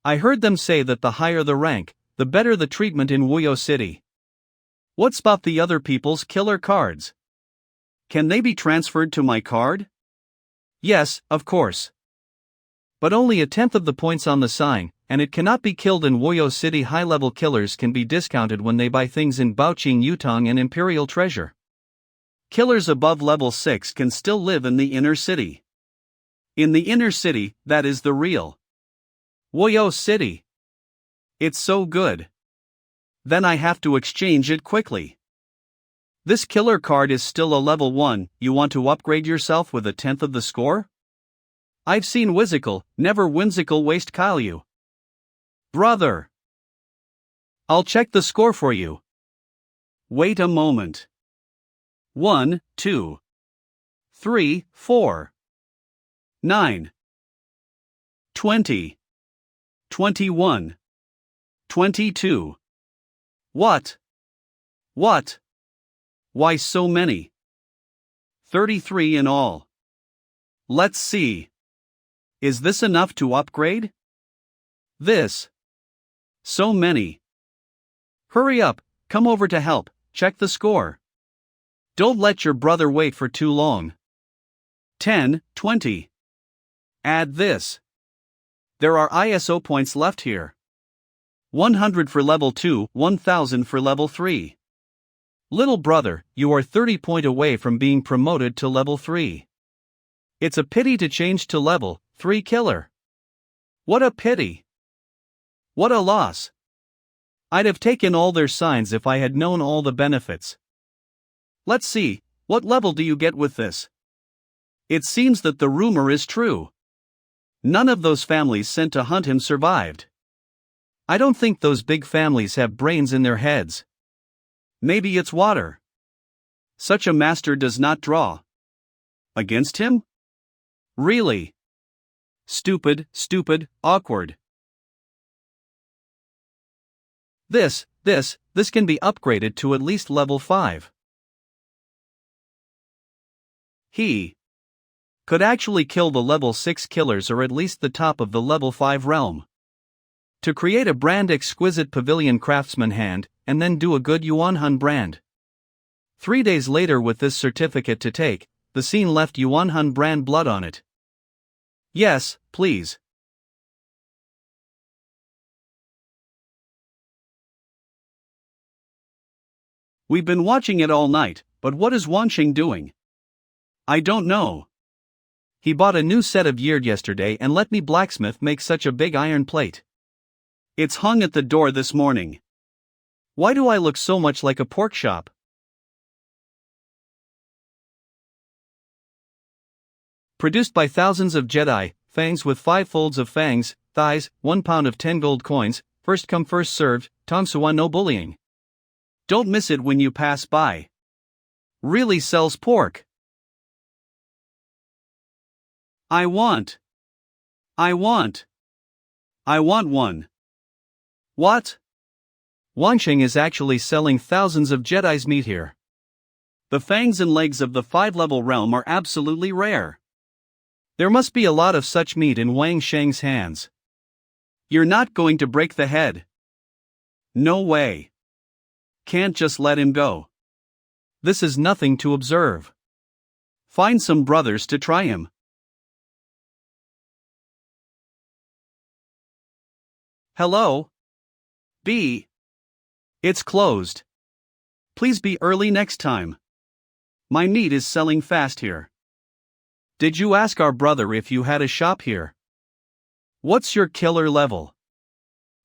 I heard them say that the higher the rank, the better the treatment in Wuyou City. What's about the other people's killer cards? Can they be transferred to my card? Yes, of course. But only 1/10 of the points on the sign, and it cannot be killed in Wuyou City. High-level killers can be discounted when they buy things in Baoqing Yutong and Imperial Treasure. Killers above level 6 can still live in the inner city. In the inner city, that is the real Wuyou City. It's so good. Then I have to exchange it quickly. This killer card is still a level 1, you want to upgrade yourself with 1/10 of the score? I've seen whimsical, never whimsical waste Kyleu. Brother! I'll check the score for you. Wait a moment. 1, 2, 3, 4, 9, 20, 21, 22. What? What? Why so many? 33 in all. Let's see. Is this enough to upgrade? This. So many. Hurry up, come over to help, check the score. Don't let your brother wait for too long. 10, 20. Add this. There are ISO points left here. 100 for level 2, 1000 for level 3. Little brother, you are 30 points away from being promoted to level 3. It's a pity to change to level 3 killer. What a pity. What a loss. I'd have taken all their signs if I had known all the benefits. Let's see, what level do you get with this? It seems that the rumor is true. None of those families sent to hunt him survived. I don't think those big families have brains in their heads. Maybe it's water. Such a master does not draw. Against him? Really? Stupid, awkward. This can be upgraded to at least level 5. He could actually kill the level 6 killers or at least the top of the level 5 realm. To create a brand exquisite pavilion craftsman hand, and then do a good Yuanhun brand. 3 days later with this certificate to take, the scene left Yuanhun brand blood on it. Yes, please. We've been watching it all night, but what is Wanxing doing? I don't know. He bought a new set of yard yesterday and let me blacksmith make such a big iron plate. It's hung at the door this morning. Why do I look so much like a pork chop? Produced by thousands of Jedi, fangs with 5 folds of fangs, thighs, 1 pound of 10 gold coins, first come first served, Tongsuan no bullying. Don't miss it when you pass by. Really sells pork. I want one. What? Wanxing is actually selling thousands of Jedi's meat here. The fangs and legs of the 5-level realm are absolutely rare. There must be a lot of such meat in Wang Sheng's hands. You're not going to break the head. No way. Can't just let him go. This is nothing to observe. Find some brothers to try him. Hello? B. It's closed. Please be early next time. My meat is selling fast here. Did you ask our brother if you had a shop here? What's your killer level?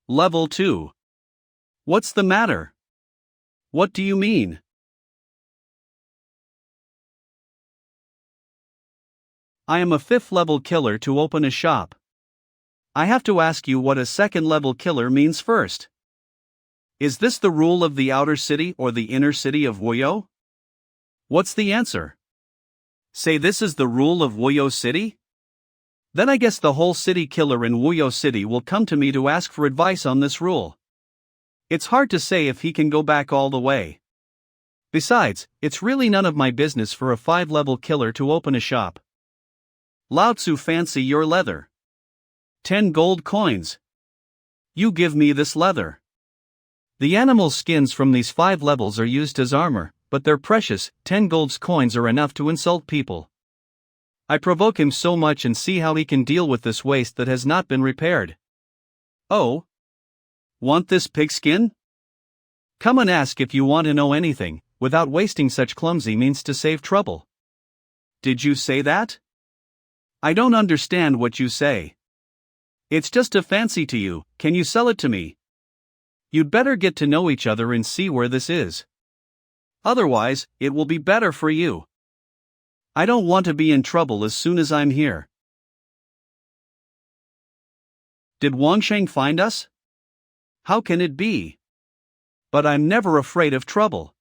Level 2. What's the matter? What do you mean? I am a 5th level killer to open a shop. I have to ask you what a 2nd level killer means first. Is this the rule of the outer city or the inner city of Wuyou? What's the answer? Say this is the rule of Wuyou City? Then I guess the whole city killer in Wuyou City will come to me to ask for advice on this rule. It's hard to say if he can go back all the way. Besides, it's really none of my business for a 5-level killer to open a shop. Lao Tzu fancy your leather. 10 gold coins. You give me this leather. The animal skins from these 5 levels are used as armor, but they're precious. 10 gold coins are enough to insult people. I provoke him so much and see how he can deal with this waste that has not been repaired. Oh? Want this pigskin? Come and ask if you want to know anything, without wasting such clumsy means to save trouble. Did you say that? I don't understand what you say. It's just a fancy to you, can you sell it to me? You'd better get to know each other and see where this is. Otherwise, it will be better for you. I don't want to be in trouble as soon as I'm here. Did Wangsheng find us? How can it be? But I'm never afraid of trouble.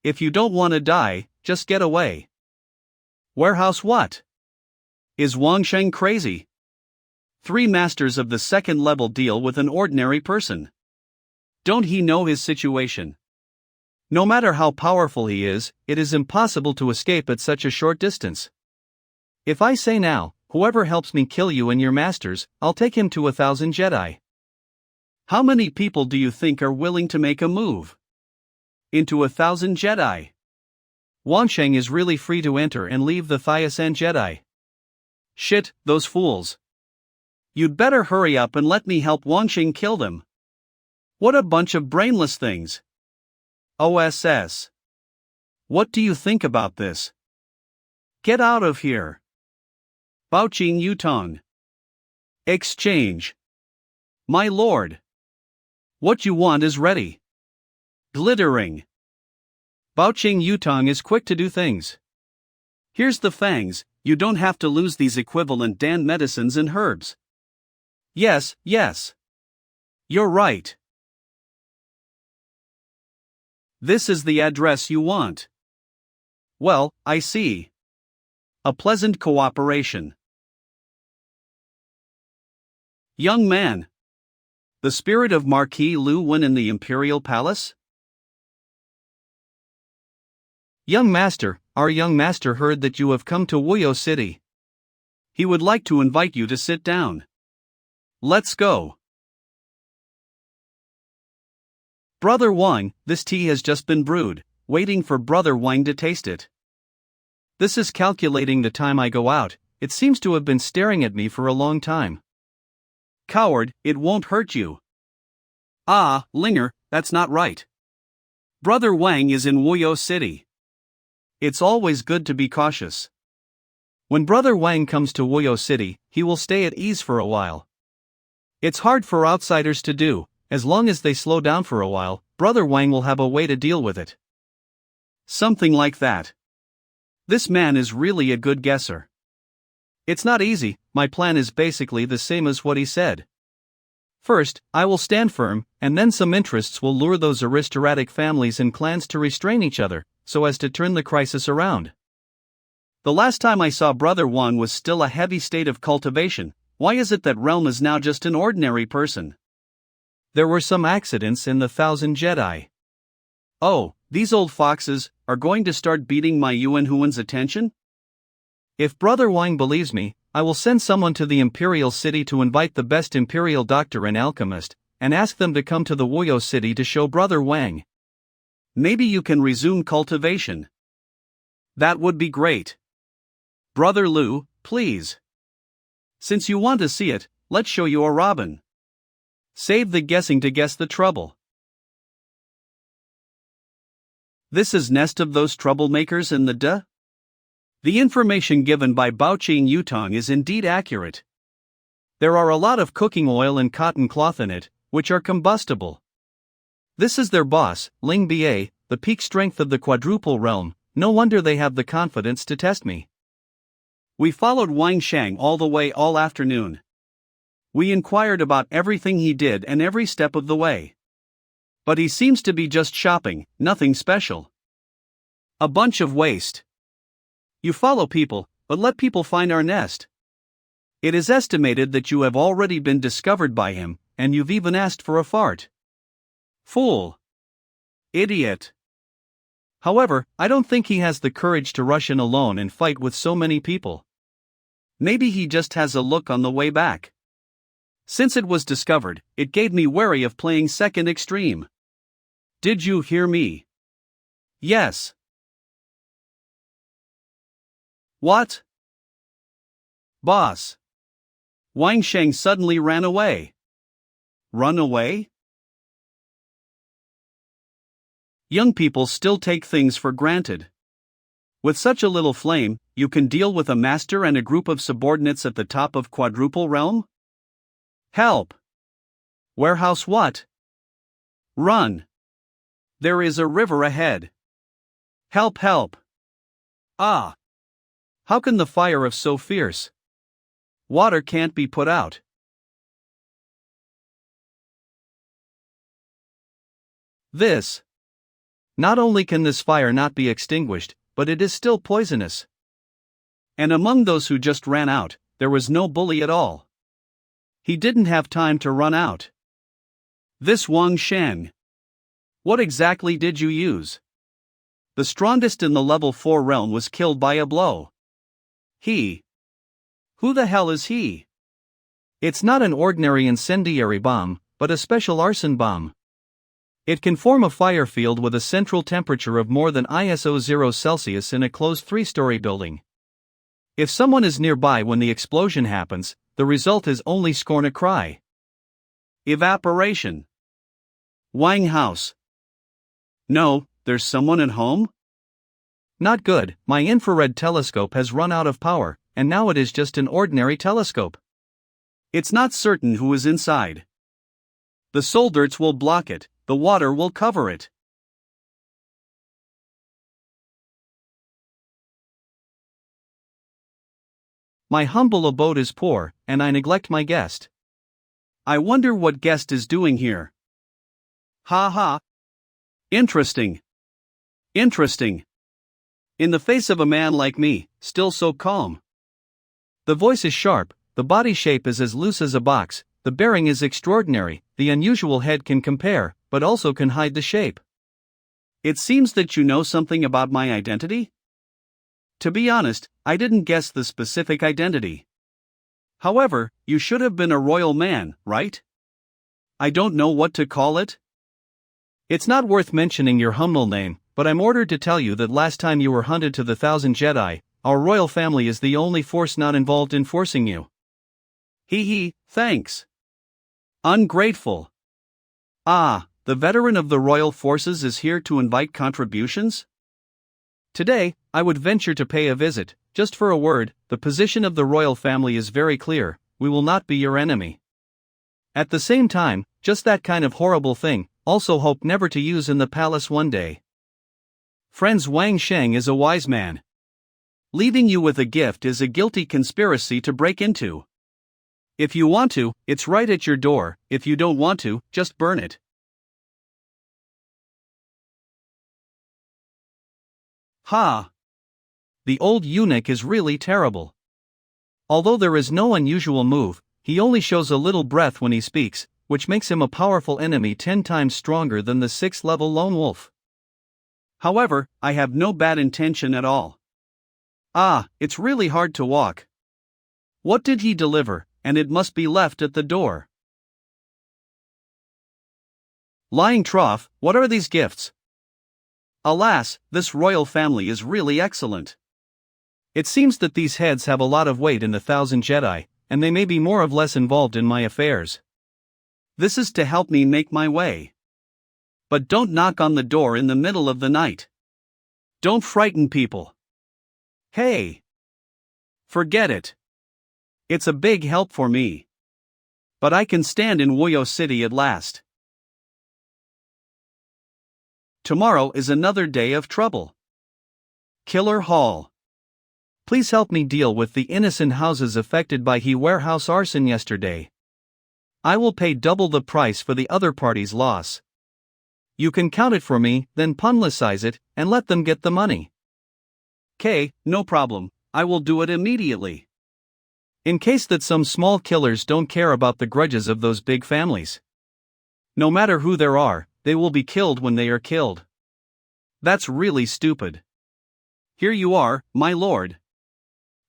If you don't want to die, just get away. Warehouse what? Is Wangsheng crazy? 3 masters of the second level deal with an ordinary person. Don't he know his situation? No matter how powerful he is, it is impossible to escape at such a short distance. If I say now, whoever helps me kill you and your masters, I'll take him to 1,000 Jedi. How many people do you think are willing to make a move? Into 1,000 Jedi. Wangsheng is really free to enter and leave the Thyasan Jedi. Shit, those fools. You'd better hurry up and let me help Wangsheng kill them. What a bunch of brainless things. OSS. What do you think about this? Get out of here. Baoqing Yutong. Exchange. My lord. What you want is ready. Glittering. Baoqing Yutong is quick to do things. Here's the fangs, you don't have to lose these equivalent Dan medicines and herbs. Yes, yes. You're right. This is the address you want. Well, I see. A pleasant cooperation. Young man. The spirit of Marquis Lin-Huan in the Imperial Palace? Young master, our young master heard that you have come to Wuyou City. He would like to invite you to sit down. Let's go. Brother Wang, this tea has just been brewed, waiting for Brother Wang to taste it. This is calculating the time I go out, it seems to have been staring at me for a long time. Coward, it won't hurt you. Ah, Linger, that's not right. Brother Wang is in Wuyou City. It's always good to be cautious. When Brother Wang comes to Wuyou City, he will stay at ease for a while. It's hard for outsiders to do, as long as they slow down for a while, Brother Wang will have a way to deal with it. Something like that. This man is really a good guesser. It's not easy, my plan is basically the same as what he said. First, I will stand firm, and then some interests will lure those aristocratic families and clans to restrain each other, so as to turn the crisis around. The last time I saw Brother Wang was still a heavy state of cultivation. Why is it that Realm is now just an ordinary person? There were some accidents in the 1,000 Jedi. Oh, these old foxes are going to start beating my Yuanhun's attention? If Brother Wang believes me, I will send someone to the Imperial City to invite the best Imperial doctor and alchemist, and ask them to come to the Wuyou City to show Brother Wang. Maybe you can resume cultivation. That would be great. Brother Lu, please. Since you want to see it, let's show you a robin. Save the guessing to guess the trouble. This is nest of those troublemakers in the duh? The information given by Baoqing Yutong is indeed accurate. There are a lot of cooking oil and cotton cloth in it, which are combustible. This is their boss, Ling Ba, the peak strength of the quadruple realm, no wonder they have the confidence to test me. We followed Wang Shang all the way all afternoon. We inquired about everything he did and every step of the way. But he seems to be just shopping, nothing special. A bunch of waste. You follow people, but let people find our nest. It is estimated that you have already been discovered by him, and you've even asked for a fart. Fool. Idiot. However, I don't think he has the courage to rush in alone and fight with so many people. Maybe he just has a look on the way back. Since it was discovered, it gave me wary of playing second extreme. Did you hear me? Yes. What? Boss. Wang Sheng suddenly ran away. Run away? Young people still take things for granted. With such a little flame, you can deal with a master and a group of subordinates at the top of Quadruple Realm? Help! Warehouse what? Run! There is a river ahead. Help, help! Ah! How can the fire of so fierce water can't be put out? This. Not only can this fire not be extinguished, but it is still poisonous. And among those who just ran out, there was no bully at all. He didn't have time to run out. This Wang Sheng. What exactly did you use? The strongest in the level 4 realm was killed by a blow. He. Who the hell is he? It's not an ordinary incendiary bomb, but a special arson bomb. It can form a fire field with a central temperature of more than ISO 0 Celsius in a closed 3-story building. If someone is nearby when the explosion happens, the result is only scorn a cry. Evaporation. Wang House. No, there's someone at home? Not good, my infrared telescope has run out of power, and now it is just an ordinary telescope. It's not certain who is inside. The soldiers will block it, the water will cover it. My humble abode is poor, and I neglect my guest. I wonder what guest is doing here. Ha ha. Interesting. Interesting. In the face of a man like me, still so calm. The voice is sharp, the body shape is as loose as a box, the bearing is extraordinary, the unusual head can compare, but also can hide the shape. It seems that you know something about my identity? To be honest, I didn't guess the specific identity. However, you should have been a royal man, right? I don't know what to call it. It's not worth mentioning your humble name, but I'm ordered to tell you that last time you were hunted to the 1,000 Jedi, our royal family is the only force not involved in forcing you. Hee hee, thanks. Ungrateful. Ah, the veteran of the royal forces is here to invite contributions? Today, I would venture to pay a visit, just for a word. The position of the royal family is very clear, we will not be your enemy. At the same time, just that kind of horrible thing, also hope never to use in the palace one day. Friends, Wang Sheng is a wise man. Leaving you with a gift is a guilty conspiracy to break into. If you want to, it's right at your door, if you don't want to, just burn it. Ha! The old eunuch is really terrible. Although there is no unusual move, he only shows a little breath when he speaks, which makes him a powerful enemy 10 times stronger than the 6th level lone wolf. However, I have no bad intention at all. Ah, it's really hard to walk. What did he deliver? And it must be left at the door. Lying trough, what are these gifts? Alas, this royal family is really excellent. It seems that these heads have a lot of weight in the 1,000 Jedi, and they may be more or less involved in my affairs. This is to help me make my way. But don't knock on the door in the middle of the night. Don't frighten people. Hey! Forget it. It's a big help for me. But I can stand in Wuyou City at last. Tomorrow is another day of trouble. Killer Hall. Please help me deal with the innocent houses affected by the warehouse arson yesterday. I will pay double the price for the other party's loss. You can count it for me, then publicize it, and let them get the money. Okay, no problem, I will do it immediately. In case that some small killers don't care about the grudges of those big families. No matter who there are, they will be killed when they are killed. That's really stupid. Here you are, my lord.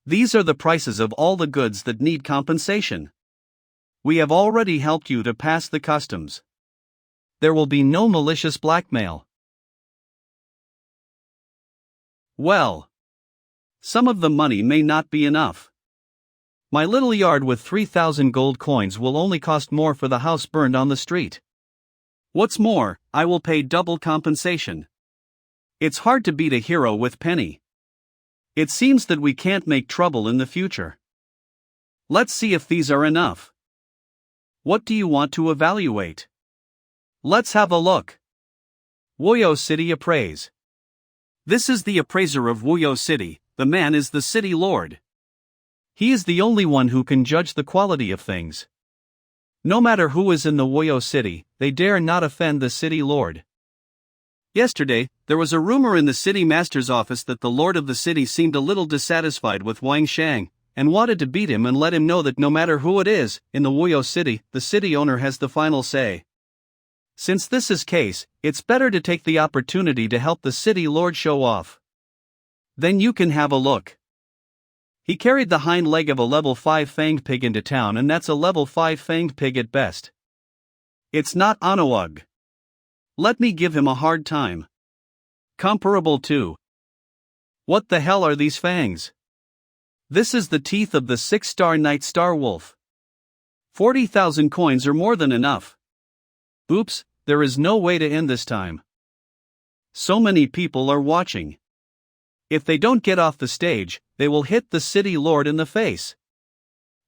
These are the prices of all the goods that need compensation. We have already helped you to pass the customs. There will be no malicious blackmail. Well, some of the money may not be enough. My little yard with 3,000 gold coins will only cost more for the house burned on the street. What's more, I will pay double compensation. It's hard to beat a hero with penny. It seems that we can't make trouble in the future. Let's see if these are enough. What do you want to evaluate? Let's have a look. Wuyou City Appraise. This is the appraiser of Wuyou City. The man is the city lord. He is the only one who can judge the quality of things. No matter who is in the Wuyou City, they dare not offend the city lord. Yesterday, there was a rumor in the city master's office that the lord of the city seemed a little dissatisfied with Wang Shang, and wanted to beat him and let him know that no matter who it is, in the Wuyou City, the city owner has the final say. Since this is case, it's better to take the opportunity to help the city lord show off. Then you can have a look. He carried the hind leg of a level 5 fanged pig into town, and that's a level 5 fanged pig at best. It's not Onoug. Let me give him a hard time. Comparable to. What the hell are these fangs? This is the teeth of the 6-star Night Star Wolf. 40,000 coins are more than enough. Oops, there is no way to end this time. So many people are watching. If they don't get off the stage, they will hit the city lord in the face.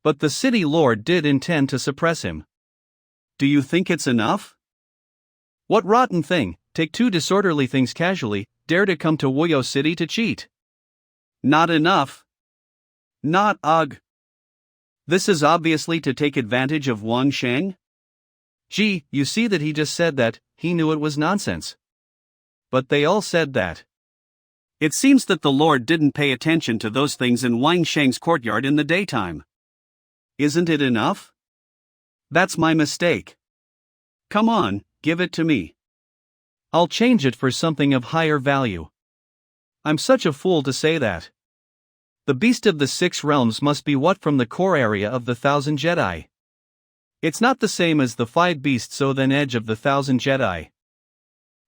But the city lord did intend to suppress him. Do you think it's enough? What rotten thing, take 2 disorderly things casually, dare to come to Wuyou City to cheat. Not enough. Not ugh. This is obviously to take advantage of Wang Shang? Gee, you see that he just said that, he knew it was nonsense. But they all said that. It seems that the Lord didn't pay attention to those things in Wang Shang's courtyard in the daytime. Isn't it enough? That's my mistake. Come on, give it to me. I'll change it for something of higher value. I'm such a fool to say that. The beast of the 6 realms must be what from the core area of the 1,000 Jedi. It's not the same as the 5 beasts, so then edge of the 1,000 Jedi.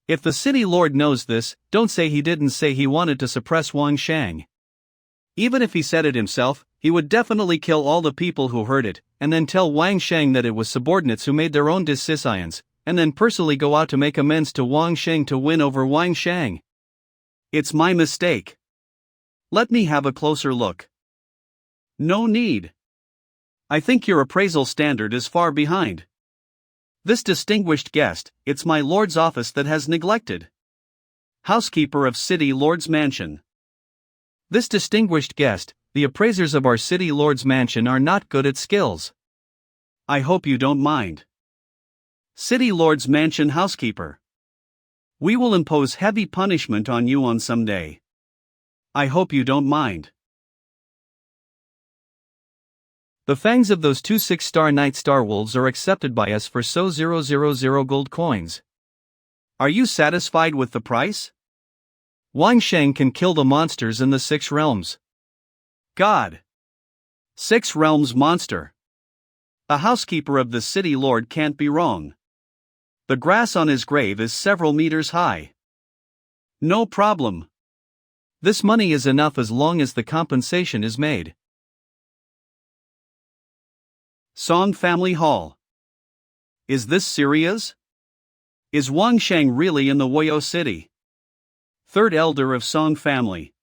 If the city lord knows this, don't say he didn't say he wanted to suppress Wang Shang. Even if he said it himself, he would definitely kill all the people who heard it, and then tell Wang Shang that it was subordinates who made their own decisions, and then personally go out to make amends to Wang Shang to win over Wang Shang. It's my mistake. Let me have a closer look. No need. I think your appraisal standard is far behind. This distinguished guest, it's my lord's office that has neglected. Housekeeper of City Lord's Mansion. This distinguished guest, the appraisers of our City Lord's Mansion are not good at skills. I hope you don't mind. City Lord's Mansion housekeeper. We will impose heavy punishment on you on some day. I hope you don't mind. The fangs of those 2 6-star Night Star Wolves are accepted by us for 000 gold coins. Are you satisfied with the price? Wang Shang can kill the monsters in the 6 realms. God! 6 realms monster. A housekeeper of the city lord can't be wrong. The grass on his grave is several meters high. No problem. This money is enough as long as the compensation is made. Song Family Hall. Is this serious? Is Wang Shang really in the Wuyou City? 3rd elder of Song family.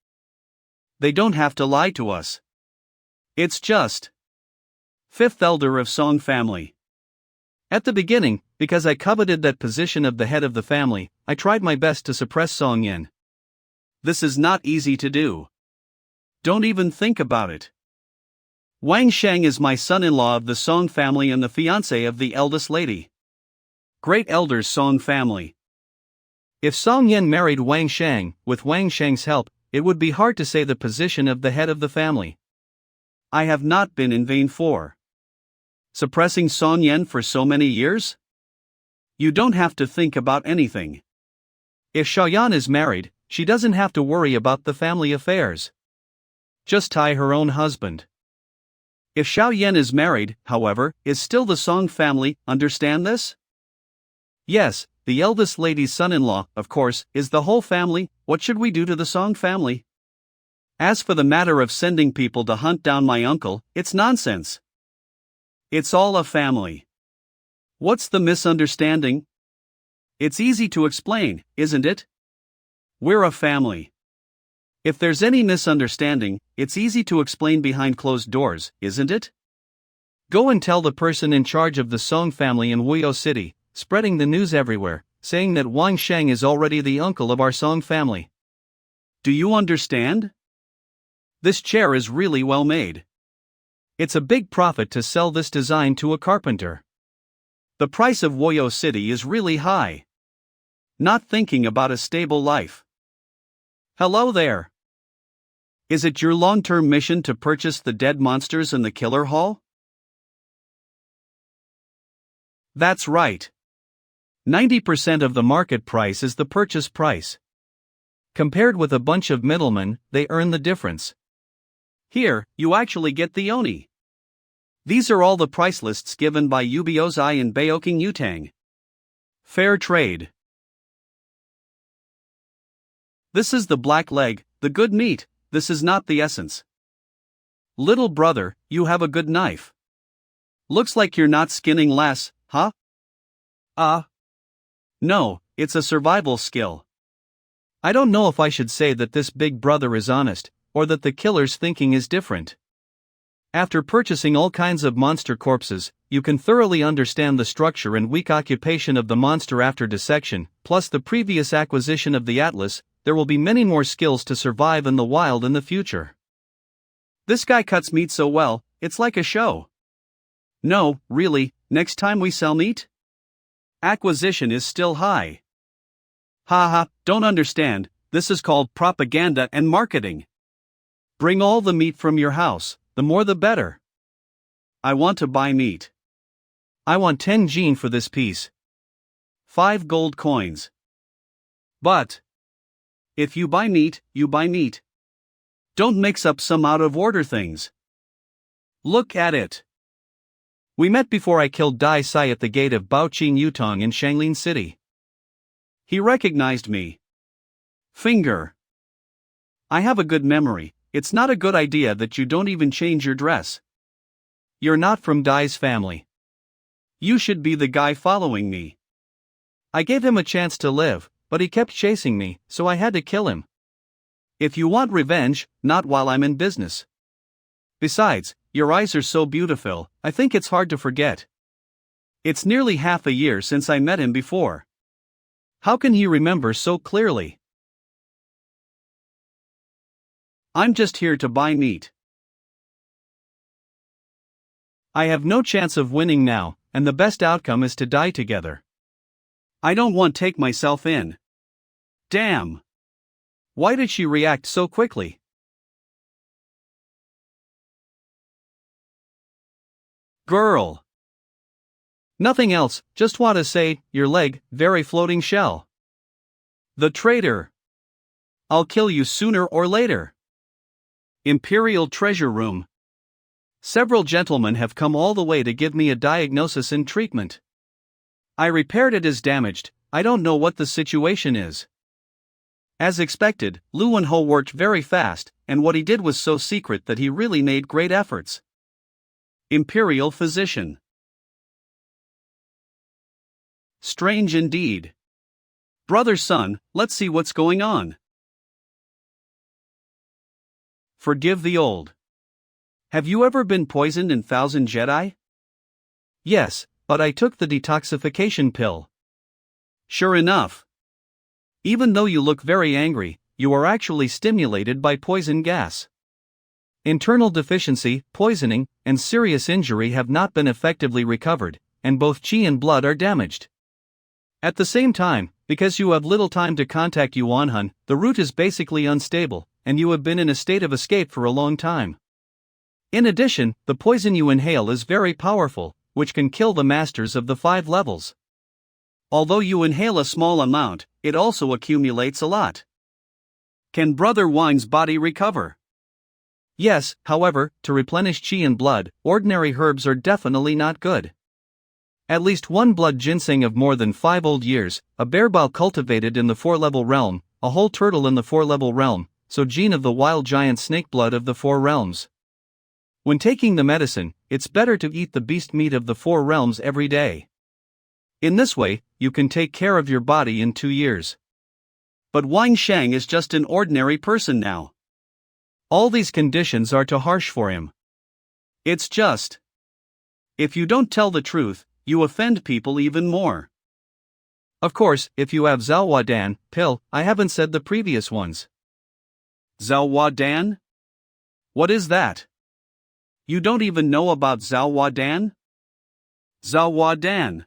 They don't have to lie to us. It's just 5th elder of Song family. At the beginning, because I coveted that position of the head of the family, I tried my best to suppress Song Yin. This is not easy to do. Don't even think about it. Wang Shang is my son-in-law of the Song family and the fiancé of the eldest lady. Great elders Song family. If Song Yin married Wang Shang, with Wang Shang's help, it would be hard to say the position of the head of the family. I have not been in vain for suppressing Song Yin for so many years? You don't have to think about anything. If Xiaoyan is married, she doesn't have to worry about the family affairs. Just tie her own husband. If Xiao Yan is married, however, is still the Song family, understand this? Yes, the eldest lady's son-in-law, of course, is the whole family. What should we do to the Song family? As for the matter of sending people to hunt down my uncle, it's nonsense. It's all a family. What's the misunderstanding? It's easy to explain, isn't it? We're a family. If there's any misunderstanding, it's easy to explain behind closed doors, isn't it? Go and tell the person in charge of the Song family in Wuyou City, spreading the news everywhere, saying that Wang Sheng is already the uncle of our Song family. Do you understand? This chair is really well made. It's a big profit to sell this design to a carpenter. The price of Wuyou City is really high. Not thinking about a stable life. Hello there. Is it your long-term mission to purchase the dead monsters in the killer hall? That's right. 90% of the market price is the purchase price. Compared with a bunch of middlemen, they earn the difference. Here, you actually get the oni. These are all the price lists given by Ubiozai and Baoking Yutang. Fair trade. This is the black leg, the good meat, this is not the essence. Little brother, you have a good knife. Looks like you're not skinning less, huh? No, it's a survival skill. I don't know if I should say that this big brother is honest, or that the killer's thinking is different. After purchasing all kinds of monster corpses, you can thoroughly understand the structure and weak occupation of the monster after dissection, plus the previous acquisition of the Atlas. There will be many more skills to survive in the wild in the future. This guy cuts meat so well, it's like a show. No, really, next time we sell meat? Acquisition is still high. Haha, don't understand, this is called propaganda and marketing. Bring all the meat from your house, the more the better. I want to buy meat. I want 10 jin for this piece. 5 gold coins. But if you buy meat, you buy meat. Don't mix up some out-of-order things. Look at it. We met before I killed Dai Sai at the gate of Baoqing Yutong in Shangling City. He recognized me. Finger. I have a good memory, it's not a good idea that you don't even change your dress. You're not from Dai's family. You should be the guy following me. I gave him a chance to live, but he kept chasing me, so I had to kill him. If you want revenge, not while I'm in business. Besides, your eyes are so beautiful, I think it's hard to forget. It's nearly half a year since I met him before. How can he remember so clearly? I'm just here to buy meat. I have no chance of winning now, and the best outcome is to die together. I don't want to take myself in. Damn! Why did she react so quickly? Girl! Nothing else, just want to say, your leg, very floating shell. The traitor! I'll kill you sooner or later. Imperial Treasure Room. Several gentlemen have come all the way to give me a diagnosis and treatment. I repaired it as damaged, I don't know what the situation is. As expected, Lin-Huan worked very fast, and what he did was so secret that he really made great efforts. Imperial Physician. Strange indeed. Brother son, let's see what's going on. Forgive the old. Have you ever been poisoned in 1000 Jedi? Yes, but I took the detoxification pill. Sure enough. Even though you look very angry, you are actually stimulated by poison gas. Internal deficiency, poisoning, and serious injury have not been effectively recovered, and both qi and blood are damaged. At the same time, because you have little time to contact Yuanhun, the route is basically unstable, and you have been in a state of escape for a long time. In addition, the poison you inhale is very powerful, which can kill the masters of the 5 levels. Although you inhale a small amount, it also accumulates a lot. Can Brother Wang's body recover? Yes, however, to replenish qi and blood, ordinary herbs are definitely not good. At least one blood ginseng of more than 5 old years, a bear bile cultivated in the 4-level realm, a whole turtle in the 4-level realm, so gene of the wild giant snake blood of the 4 realms. When taking the medicine, it's better to eat the beast meat of the 4 realms every day. In this way, you can take care of your body in 2 years. But Wang Sheng is just an ordinary person now. All these conditions are too harsh for him. It's just. If you don't tell the truth, you offend people even more. Of course, if you have Zhaohuadan, pill, I haven't said the previous ones. Zhaohuadan? What is that? You don't even know about Zhaohuadan? Zhaohuadan.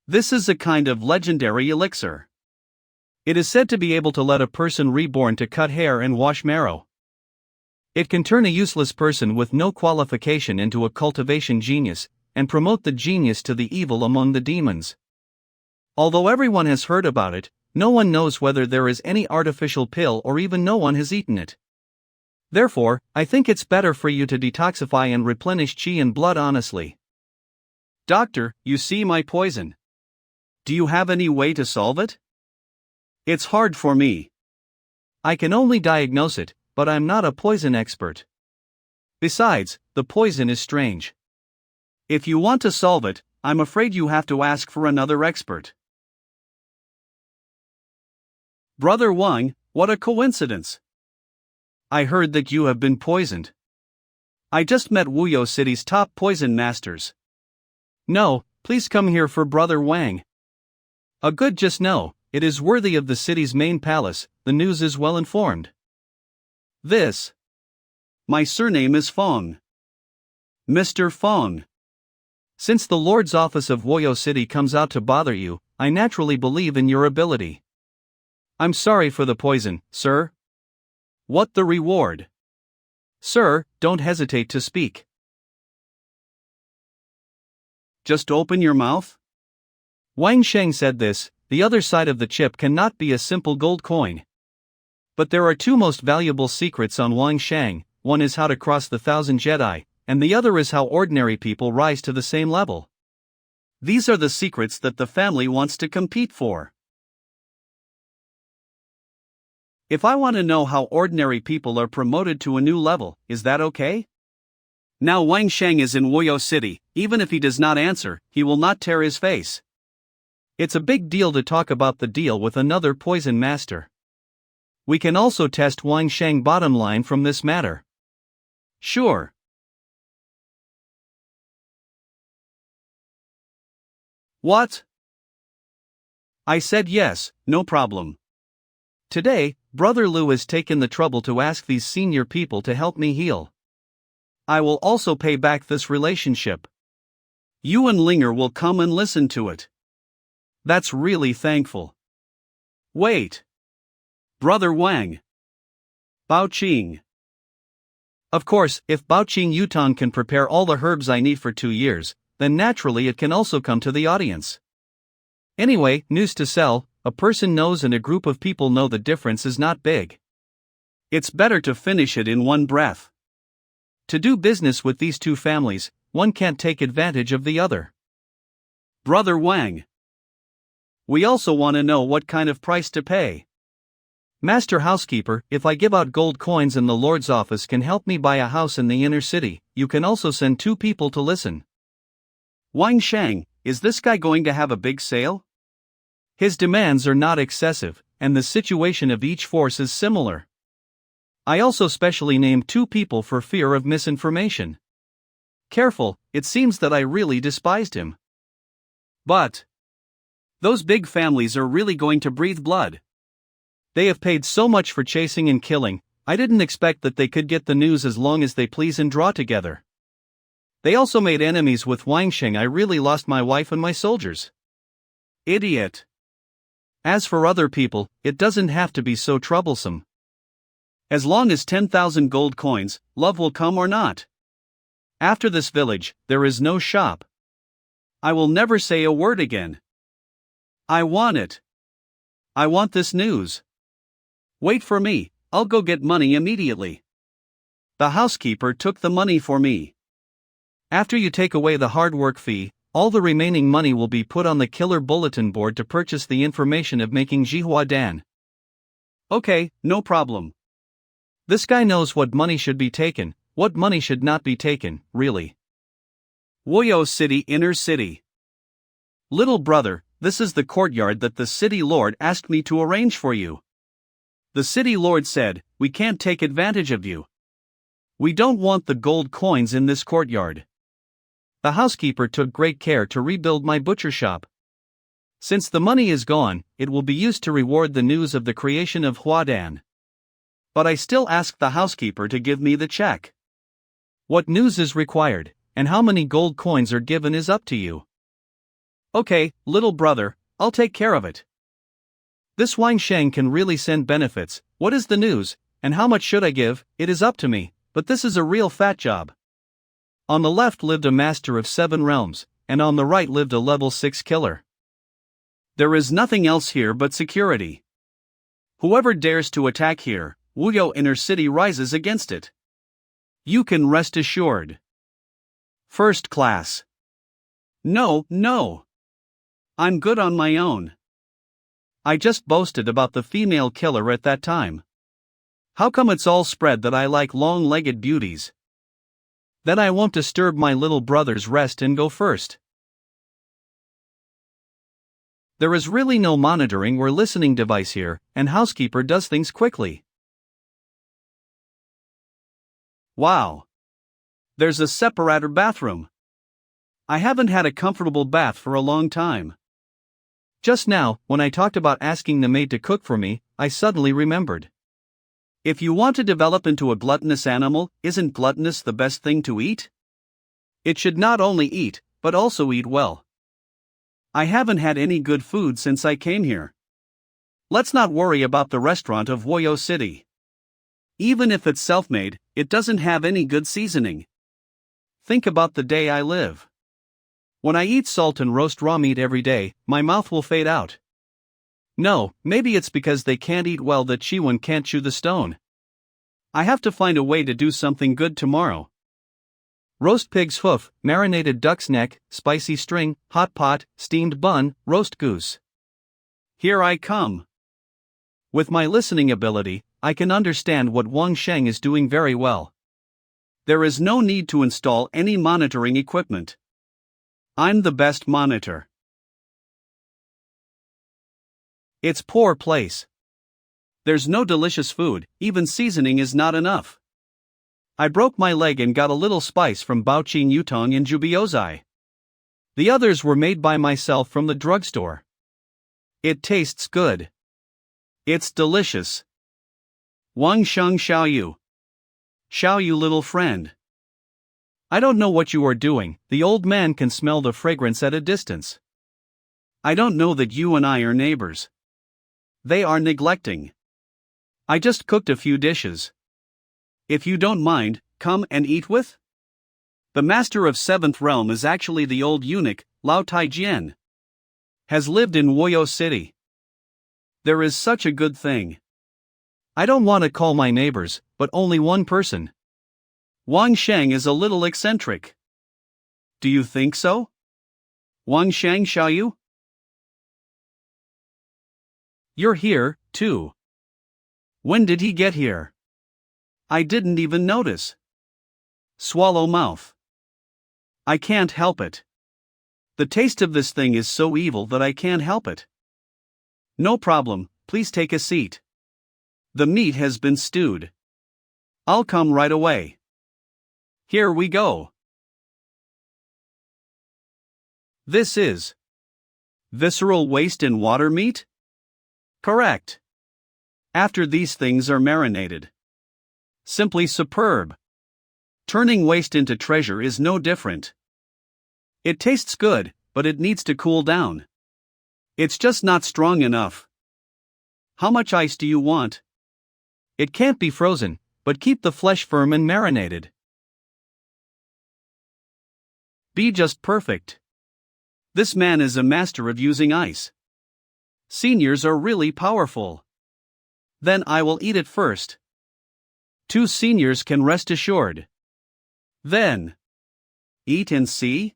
This is a kind of legendary elixir. It is said to be able to let a person reborn to cut hair and wash marrow. It can turn a useless person with no qualification into a cultivation genius, and promote the genius to the evil among the demons. Although everyone has heard about it, no one knows whether there is any artificial pill or even no one has eaten it. Therefore, I think it's better for you to detoxify and replenish qi and blood honestly. Doctor, you see my poison. Do you have any way to solve it? It's hard for me. I can only diagnose it, but I'm not a poison expert. Besides, the poison is strange. If you want to solve it, I'm afraid you have to ask for another expert. Brother Wang, what a coincidence. I heard that you have been poisoned. I just met Wuyou City's top poison masters. No, please come here for Brother Wang. A good just no, it is worthy of the city's main palace, the news is well informed. This. My surname is Fong. Mr. Fong. Since the Lord's office of Wuyou City comes out to bother you, I naturally believe in your ability. I'm sorry for the poison, sir. What the reward? Sir, don't hesitate to speak. Just open your mouth? Wang Sheng said this, the other side of the chip cannot be a simple gold coin. But there are two most valuable secrets on Wang Sheng, one is how to cross the 1,000 Jedi, and the other is how ordinary people rise to the same level. These are the secrets that the family wants to compete for. If I want to know how ordinary people are promoted to a new level, is that okay? Now Wang Sheng is in Wuyou City, even if he does not answer, he will not tear his face. It's a big deal to talk about the deal with another poison master. We can also test Wang Sheng bottom line from this matter. Sure. What? I said yes, no problem. Today, Brother Liu has taken the trouble to ask these senior people to help me heal. I will also pay back this relationship. Yuanlinger will come and listen to it. That's really thankful. Wait. Brother Wang. Baoqing. Of course, if Baoqing Yutong can prepare all the herbs I need for 2 years, then naturally it can also come to the audience. Anyway, news to sell, a person knows and a group of people know the difference is not big. It's better to finish it in one breath. To do business with these two families, one can't take advantage of the other. Brother Wang. We also want to know what kind of price to pay. Master Housekeeper, if I give out gold coins and the Lord's office can help me buy a house in the inner city, you can also send 2 people to listen. Wang Sheng, is this guy going to have a big sale? His demands are not excessive, and the situation of each force is similar. I also specially named 2 people for fear of misinformation. Careful, it seems that I really despised him. But those big families are really going to breathe blood. They have paid so much for chasing and killing, I didn't expect that they could get the news as long as they please and draw together. They also made enemies with Wang Sheng. I really lost my wife and my soldiers. Idiot. As for other people, it doesn't have to be so troublesome. As long as 10,000 gold coins, love will come or not. After this village, there is no shop. I will never say a word again. I want it. I want this news. Wait for me, I'll go get money immediately. The housekeeper took the money for me. After you take away the hard work fee, all the remaining money will be put on the killer bulletin board to purchase the information of making Jihuadan. Okay, no problem. This guy knows what money should be taken, what money should not be taken, really. Wuyou City, inner city. Little brother, this is the courtyard that the city lord asked me to arrange for you. The city lord said, we can't take advantage of you, We don't want the gold coins in this courtyard. The housekeeper took great care to rebuild my butcher shop. Since the money is gone, it will be used to reward the news of the creation of Huadan. But I still ask the housekeeper to give me the check. What news is required, and how many gold coins are given is up to you. Okay, little brother, I'll take care of it. This Wang Sheng can really send benefits. What is the news, and how much should I give? It is up to me, but this is a real fat job. On the left lived a master of 7 realms, and on the right lived a level 6 killer. There is nothing else here but security. Whoever dares to attack here, Wuyou Inner City rises against it. You can rest assured. First class. No. I'm good on my own. I just boasted about the female killer at that time. How come it's all spread that I like long-legged beauties? Then I won't disturb my little brother's rest and go first. There is really no monitoring or listening device here, and housekeeper does things quickly. Wow. There's a separator bathroom. I haven't had a comfortable bath for a long time. Just now, when I talked about asking the maid to cook for me, I suddenly remembered. If you want to develop into a gluttonous animal, isn't gluttonous the best thing to eat? It should not only eat, but also eat well. I haven't had any good food since I came here. Let's not worry about the restaurant of Wuyou City. Even if it's self-made, it doesn't have any good seasoning. Think about the day I live. When I eat salt and roast raw meat every day, my mouth will fade out. No, maybe it's because they can't eat well that Chiwan can't chew the stone. I have to find a way to do something good tomorrow. Roast pig's hoof, marinated duck's neck, spicy string, hot pot, steamed bun, roast goose. Here I come. With my listening ability, I can understand what Wang Sheng is doing very well. There is no need to install any monitoring equipment. I'm the best monitor. It's poor place. There's no delicious food, even seasoning is not enough. I broke my leg and got a little spice from Baoqing Yutong and Jubiozai. The others were made by myself from the drugstore. It tastes good. It's delicious. Wang Sheng Xiaoyu. Xiaoyu little friend. I don't know what you are doing, the old man can smell the fragrance at a distance. I don't know that you and I are neighbors. They are neglecting. I just cooked a few dishes. If you don't mind, come and eat with? The master of 7th realm is actually the old eunuch, Lao Taijian. Has lived in Wuyou City. There is such a good thing. I don't want to call my neighbors, but only one person. Wang Sheng is a little eccentric. Do you think so? Wang Sheng Xiaoyu? You're here, too. When did he get here? I didn't even notice. Swallow mouth. I can't help it. The taste of this thing is so evil that I can't help it. No problem, please take a seat. The meat has been stewed. I'll come right away. Here we go. This is visceral waste in water meat? Correct. After these things are marinated. Simply superb. Turning waste into treasure is no different. It tastes good, but it needs to cool down. It's just not strong enough. How much ice do you want? It can't be frozen, but keep the flesh firm and marinated. Be just perfect. This man is a master of using ice. Seniors are really powerful. Then I will eat it first. 2 seniors can rest assured. Then, eat and see?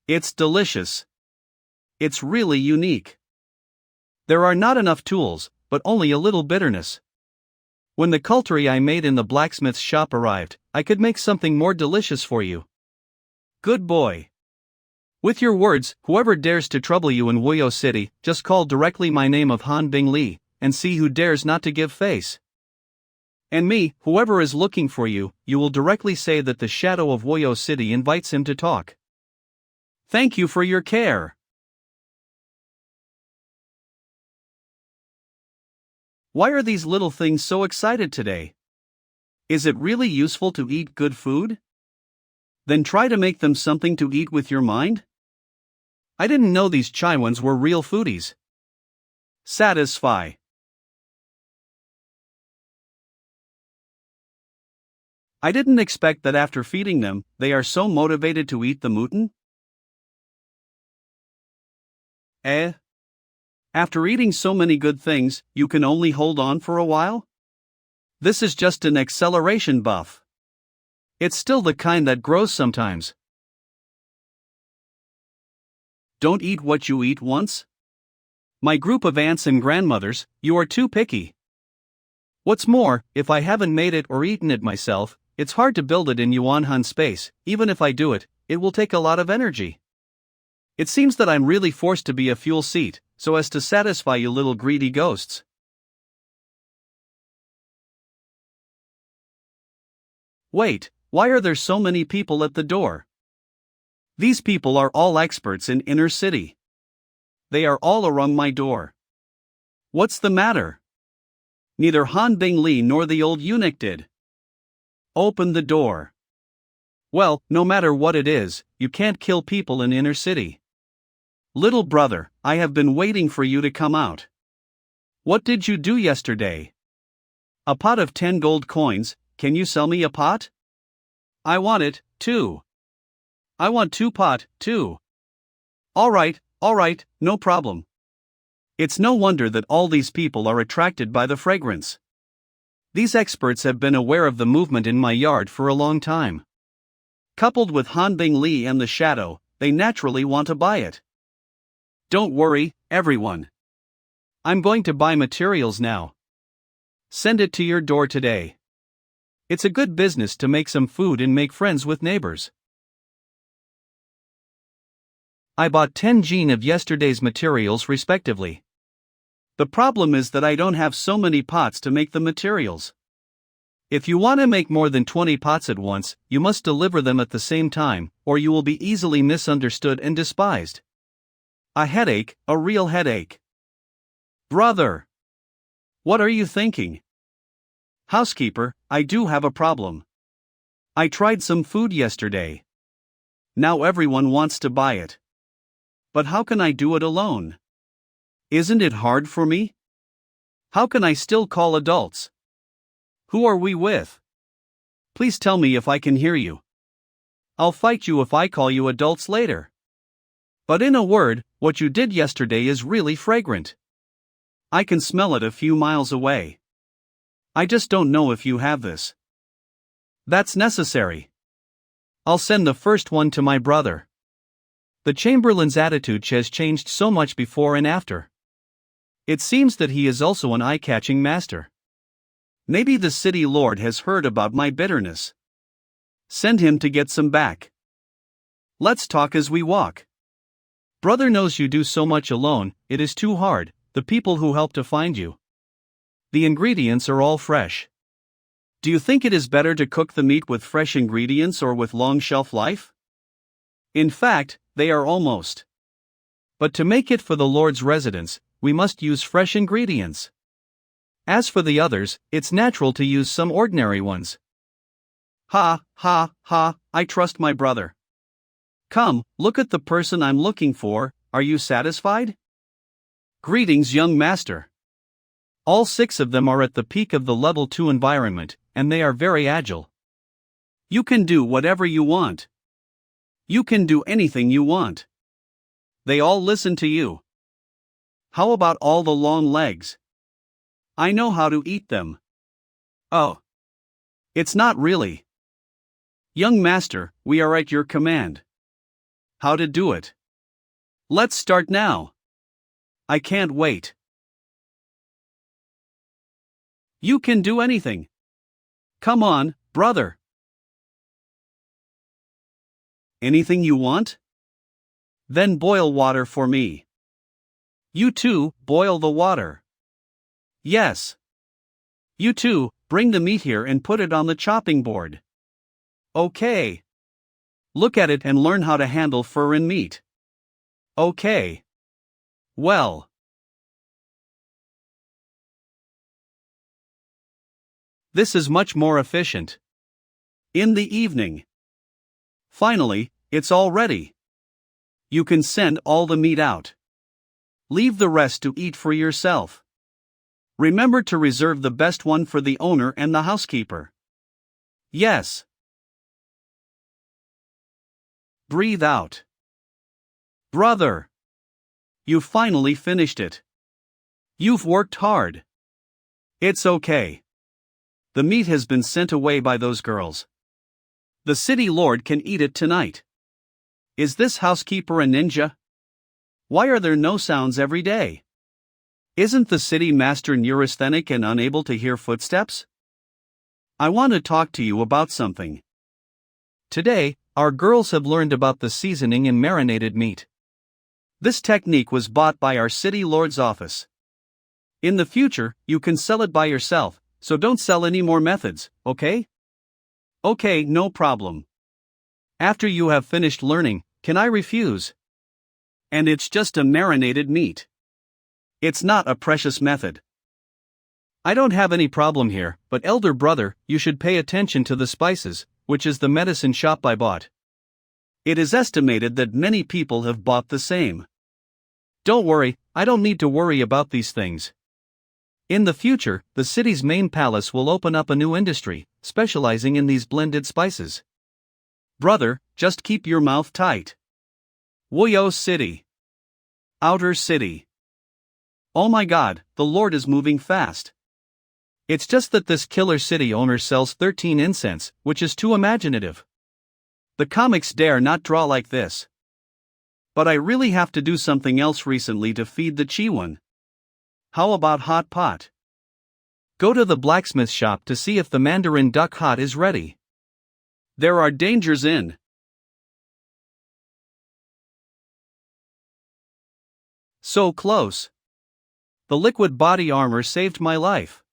It's delicious. It's really unique. There are not enough tools, but only a little bitterness. When the cutlery I made in the blacksmith's shop arrived, I could make something more delicious for you. Good boy. With your words, whoever dares to trouble you in Wuyou City, just call directly my name of Han Bing Li, and see who dares not to give face. And me, whoever is looking for you, you will directly say that the shadow of Wuyou City invites him to talk. Thank you for your care. Why are these little things so excited today? Is it really useful to eat good food? Then try to make them something to eat with your mind? I didn't know these Chaiwans were real foodies. Satisfy. I didn't expect that after feeding them, they are so motivated to eat the mutin. After eating so many good things, you can only hold on for a while? This is just an acceleration buff. It's still the kind that grows sometimes. Don't eat what you eat once? My group of aunts and grandmothers, you are too picky. What's more, if I haven't made it or eaten it myself, it's hard to build it in Yuanhun space. Even if I do it, it will take a lot of energy. It seems that I'm really forced to be a fuel seat, so as to satisfy you little greedy ghosts. Wait, why are there so many people at the door? These people are all experts in inner city. They are all around my door. What's the matter? Neither Han Bing Li nor the old eunuch did. Open the door. Well, no matter what it is, you can't kill people in inner city. Little brother, I have been waiting for you to come out. What did you do yesterday? A pot of 10 gold coins, can you sell me a pot? I want it, too. I want 2 pot, too. Alright, no problem. It's no wonder that all these people are attracted by the fragrance. These experts have been aware of the movement in my yard for a long time. Coupled with Han Bing Li and the shadow, they naturally want to buy it. Don't worry, everyone. I'm going to buy materials now. Send it to your door today. It's a good business to make some food and make friends with neighbors. I bought 10 jin of yesterday's materials respectively. The problem is that I don't have so many pots to make the materials. If you want to make more than 20 pots at once, you must deliver them at the same time, or you will be easily misunderstood and despised. A headache, a real headache. Brother! What are you thinking? Housekeeper, I do have a problem. I tried some food yesterday. Now everyone wants to buy it. But how can I do it alone? Isn't it hard for me? How can I still call adults? Who are we with? Please tell me if I can hear you. I'll fight you if I call you adults later. But in a word, what you did yesterday is really fragrant. I can smell it a few miles away. I just don't know if you have this. That's necessary. I'll send the first one to my brother. The Chamberlain's attitude has changed so much before and after. It seems that he is also an eye-catching master. Maybe the city lord has heard about my bitterness. Send him to get some back. Let's talk as we walk. Brother knows you do so much alone, it is too hard, the people who help to find you. The ingredients are all fresh. Do you think it is better to cook the meat with fresh ingredients or with long shelf life? In fact, they are almost. But to make it for the Lord's residence, we must use fresh ingredients. As for the others, it's natural to use some ordinary ones. Ha, I trust my brother. Come, look at the person I'm looking for, are you satisfied? Greetings, young master. All 6 of them are at the peak of the level 2 environment, and they are very agile. You can do whatever you want. You can do anything you want. They all listen to you. How about all the long legs? I know how to eat them. Oh. It's not really. Young master, we are at your command. How to do it? Let's start now. I can't wait. You can do anything. Come on, brother. Anything you want? Then boil water for me. You too, boil the water. Yes. You too, bring the meat here and put it on the chopping board. Okay. Look at it and learn how to handle fur and meat. Okay. Well. This is much more efficient. In the evening. Finally, it's all ready. You can send all the meat out. Leave the rest to eat for yourself. Remember to reserve the best one for the owner and the housekeeper. Yes. Breathe out. Brother. You finally finished it. You've worked hard. It's okay. The meat has been sent away by those girls. The city lord can eat it tonight. Is this housekeeper a ninja? Why are there no sounds every day? Isn't the city master neurasthenic and unable to hear footsteps? I want to talk to you about something. Today, our girls have learned about the seasoning in marinated meat. This technique was bought by our city lord's office. In the future, you can sell it by yourself, so don't sell any more methods, okay? Okay, no problem. After you have finished learning, can I refuse? And it's just a marinated meat. It's not a precious method. I don't have any problem here, but elder brother, you should pay attention to the spices, which is the medicine shop I bought. It is estimated that many people have bought the same. Don't worry, I don't need to worry about these things. In the future, the city's main palace will open up a new industry, specializing in these blended spices. Brother, just keep your mouth tight. Wuyou City. Outer City. Oh my god, the Lord is moving fast. It's just that this killer city owner sells 13 incense, which is too imaginative. The comics dare not draw like this. But I really have to do something else recently to feed the Chiwan. How about hot pot? Go to the blacksmith shop to see if the Mandarin duck hot is ready. There are dangers in. So close. The liquid body armor saved my life.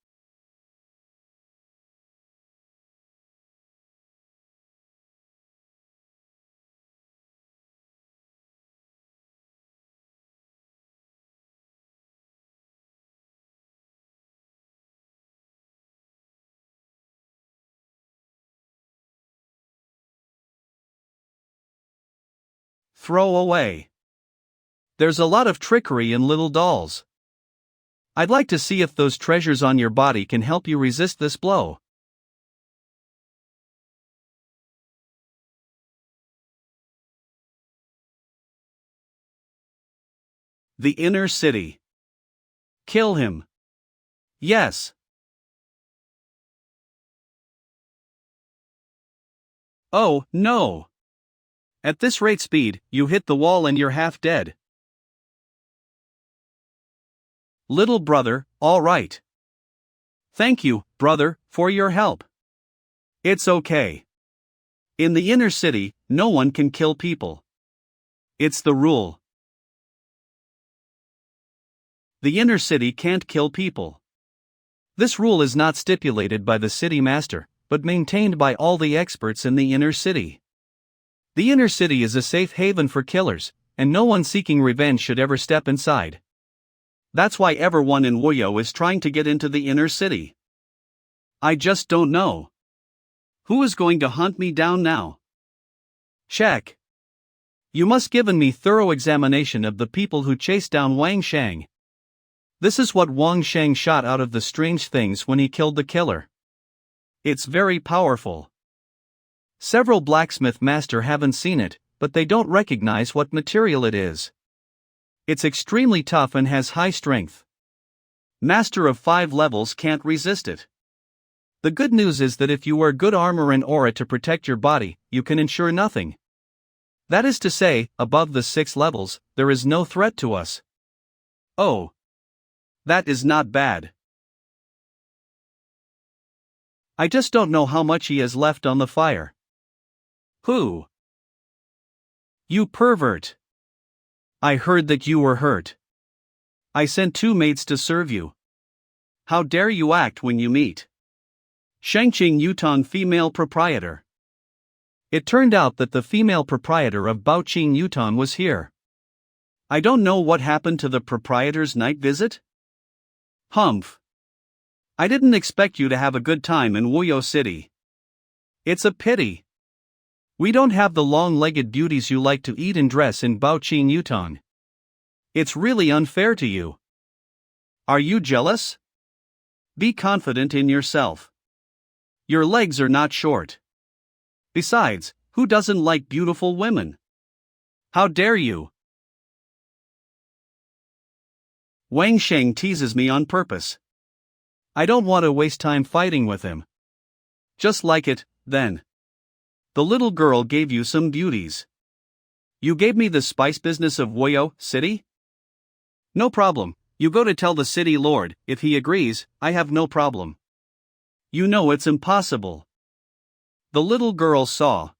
Throw away. There's a lot of trickery in little dolls. I'd like to see if those treasures on your body can help you resist this blow. The inner city. Kill him. Yes. Oh, no. At this rate speed, you hit the wall and you're half dead. Little brother, all right. Thank you, brother, for your help. It's okay. In the inner city, no one can kill people. It's the rule. The inner city can't kill people. This rule is not stipulated by the city master, but maintained by all the experts in the inner city. The inner city is a safe haven for killers, and no one seeking revenge should ever step inside. That's why everyone in Wuyou is trying to get into the inner city. I just don't know. Who is going to hunt me down now? Check. You must given me thorough examination of the people who chased down Wang Shang. This is what Wang Shang shot out of the strange things when he killed the killer. It's very powerful. Several blacksmith master haven't seen it, but they don't recognize what material it is. It's extremely tough and has high strength. Master of 5 levels can't resist it. The good news is that if you wear good armor and aura to protect your body, you can ensure nothing. That is to say, above the 6 levels, there is no threat to us. Oh. That is not bad. I just don't know how much he has left on the fire. Who? You pervert! I heard that you were hurt. I sent 2 maids to serve you. How dare you act when you meet Shangqing Yutong female proprietor. It turned out that the female proprietor of Baoqing Yutong was here. I don't know what happened to the proprietor's night visit. Humph. I didn't expect you to have a good time in Wuyou City. It's a pity. We don't have the long-legged beauties you like to eat and dress in Baoqing Yutong. It's really unfair to you. Are you jealous? Be confident in yourself. Your legs are not short. Besides, who doesn't like beautiful women? How dare you? Wang Sheng teases me on purpose. I don't want to waste time fighting with him. Just like it, then. The little girl gave you some beauties. You gave me the spice business of Wuyou City? No problem, you go to tell the city lord. If he agrees, I have no problem. You know it's impossible. The little girl saw.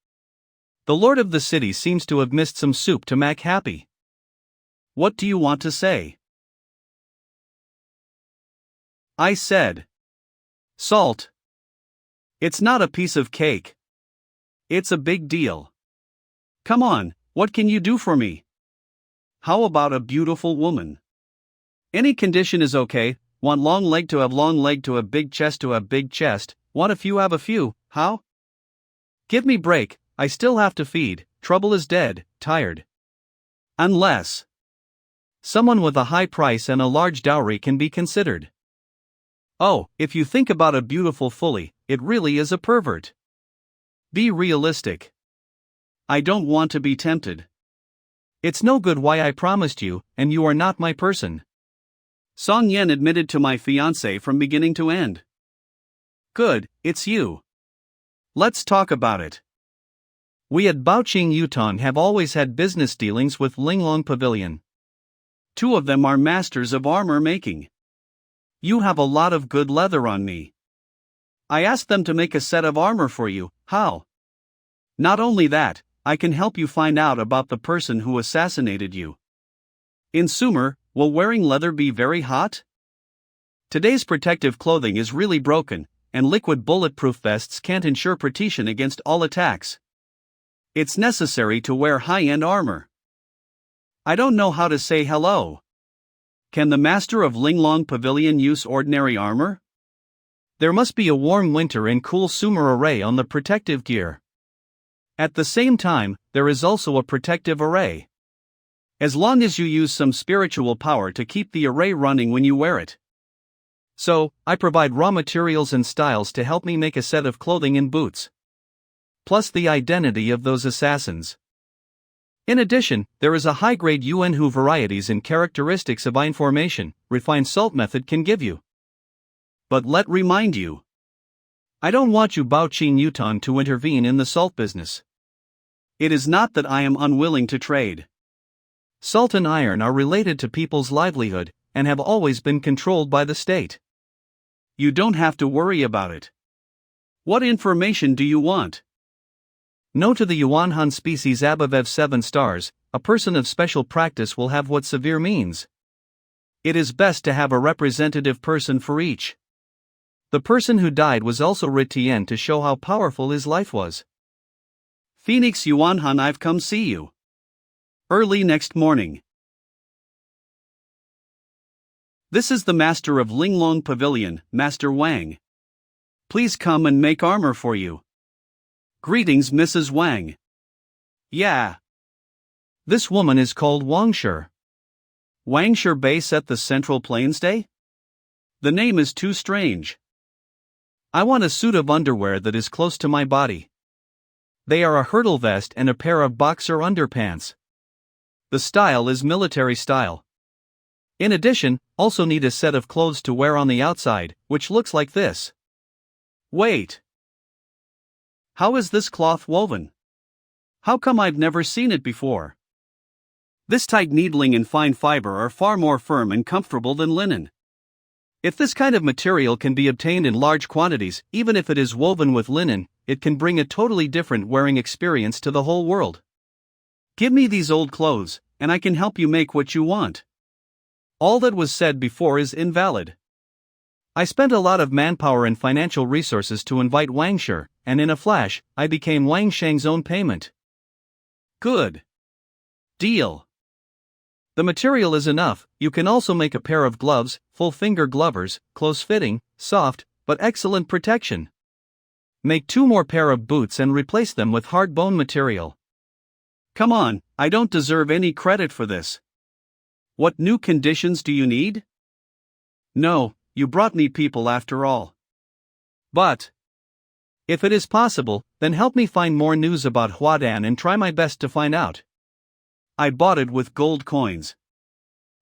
The lord of the city seems to have missed some soup to make happy. What do you want to say? I said. Salt. It's not a piece of cake. It's a big deal. Come on, what can you do for me? How about a beautiful woman? Any condition is okay. Want long leg to have long leg to have big chest to have big chest. Want a few have a few, how? Give me break, I still have to feed. Trouble is dead, tired. Unless someone with a high price and a large dowry can be considered. Oh, if you think about a beautiful fully, it really is a pervert. Be realistic. I don't want to be tempted. It's no good why I promised you, and you are not my person. Song Yen admitted to my fiancé from beginning to end. Good, it's you. Let's talk about it. We at Baoqing Yutong have always had business dealings with Lin-Huan Pavilion. 2 of them are masters of armor making. You have a lot of good leather on me. I asked them to make a set of armor for you. How? Not only that, I can help you find out about the person who assassinated you. In Sumer, will wearing leather be very hot? Today's protective clothing is really broken, and liquid bulletproof vests can't ensure protection against all attacks. It's necessary to wear high-end armor. I don't know how to say hello. Can the master of Lin-Huan Pavilion use ordinary armor? There must be a warm winter and cool Sumer array on the protective gear. At the same time, there is also a protective array. As long as you use some spiritual power to keep the array running when you wear it. So, I provide raw materials and styles to help me make a set of clothing and boots. Plus the identity of those assassins. In addition, there is a high-grade Yuanhun varieties and characteristics of iron formation, refined salt method can give you. But let remind you. I don't want you Baoqing Yutong to intervene in the salt business. It is not that I am unwilling to trade. Salt and iron are related to people's livelihood, and have always been controlled by the state. You don't have to worry about it. What information do you want? No to the Yuanhun species above 7 stars, a person of special practice will have what severe means. It is best to have a representative person for each. The person who died was also Ritien to show how powerful his life was. Phoenix Yuanhun, I've come see you. Early next morning. This is the master of Lin-Huan Pavilion, Master Wang. Please come and make armor for you. Greetings, Mrs. Wang. Yeah. This woman is called Wangshi. Wangshi base at the Central Plains Day? The name is too strange. I want a suit of underwear that is close to my body. They are a hurdle vest and a pair of boxer underpants. The style is military style. In addition, also need a set of clothes to wear on the outside, which looks like this. Wait. How is this cloth woven? How come I've never seen it before? This tight needling and fine fiber are far more firm and comfortable than linen. If this kind of material can be obtained in large quantities, even if it is woven with linen, it can bring a totally different wearing experience to the whole world. Give me these old clothes, and I can help you make what you want. All that was said before is invalid. I spent a lot of manpower and financial resources to invite Wang Shi, and in a flash, I became Wang Sheng's own payment. Good. Deal. The material is enough. You can also make a pair of gloves, full-finger glovers, close-fitting, soft, but excellent protection. Make 2 more pair of boots and replace them with hard bone material. Come on, I don't deserve any credit for this. What new conditions do you need? No, you brought me people after all. But if it is possible, then help me find more news about Huadan and try my best to find out. I bought it with gold coins.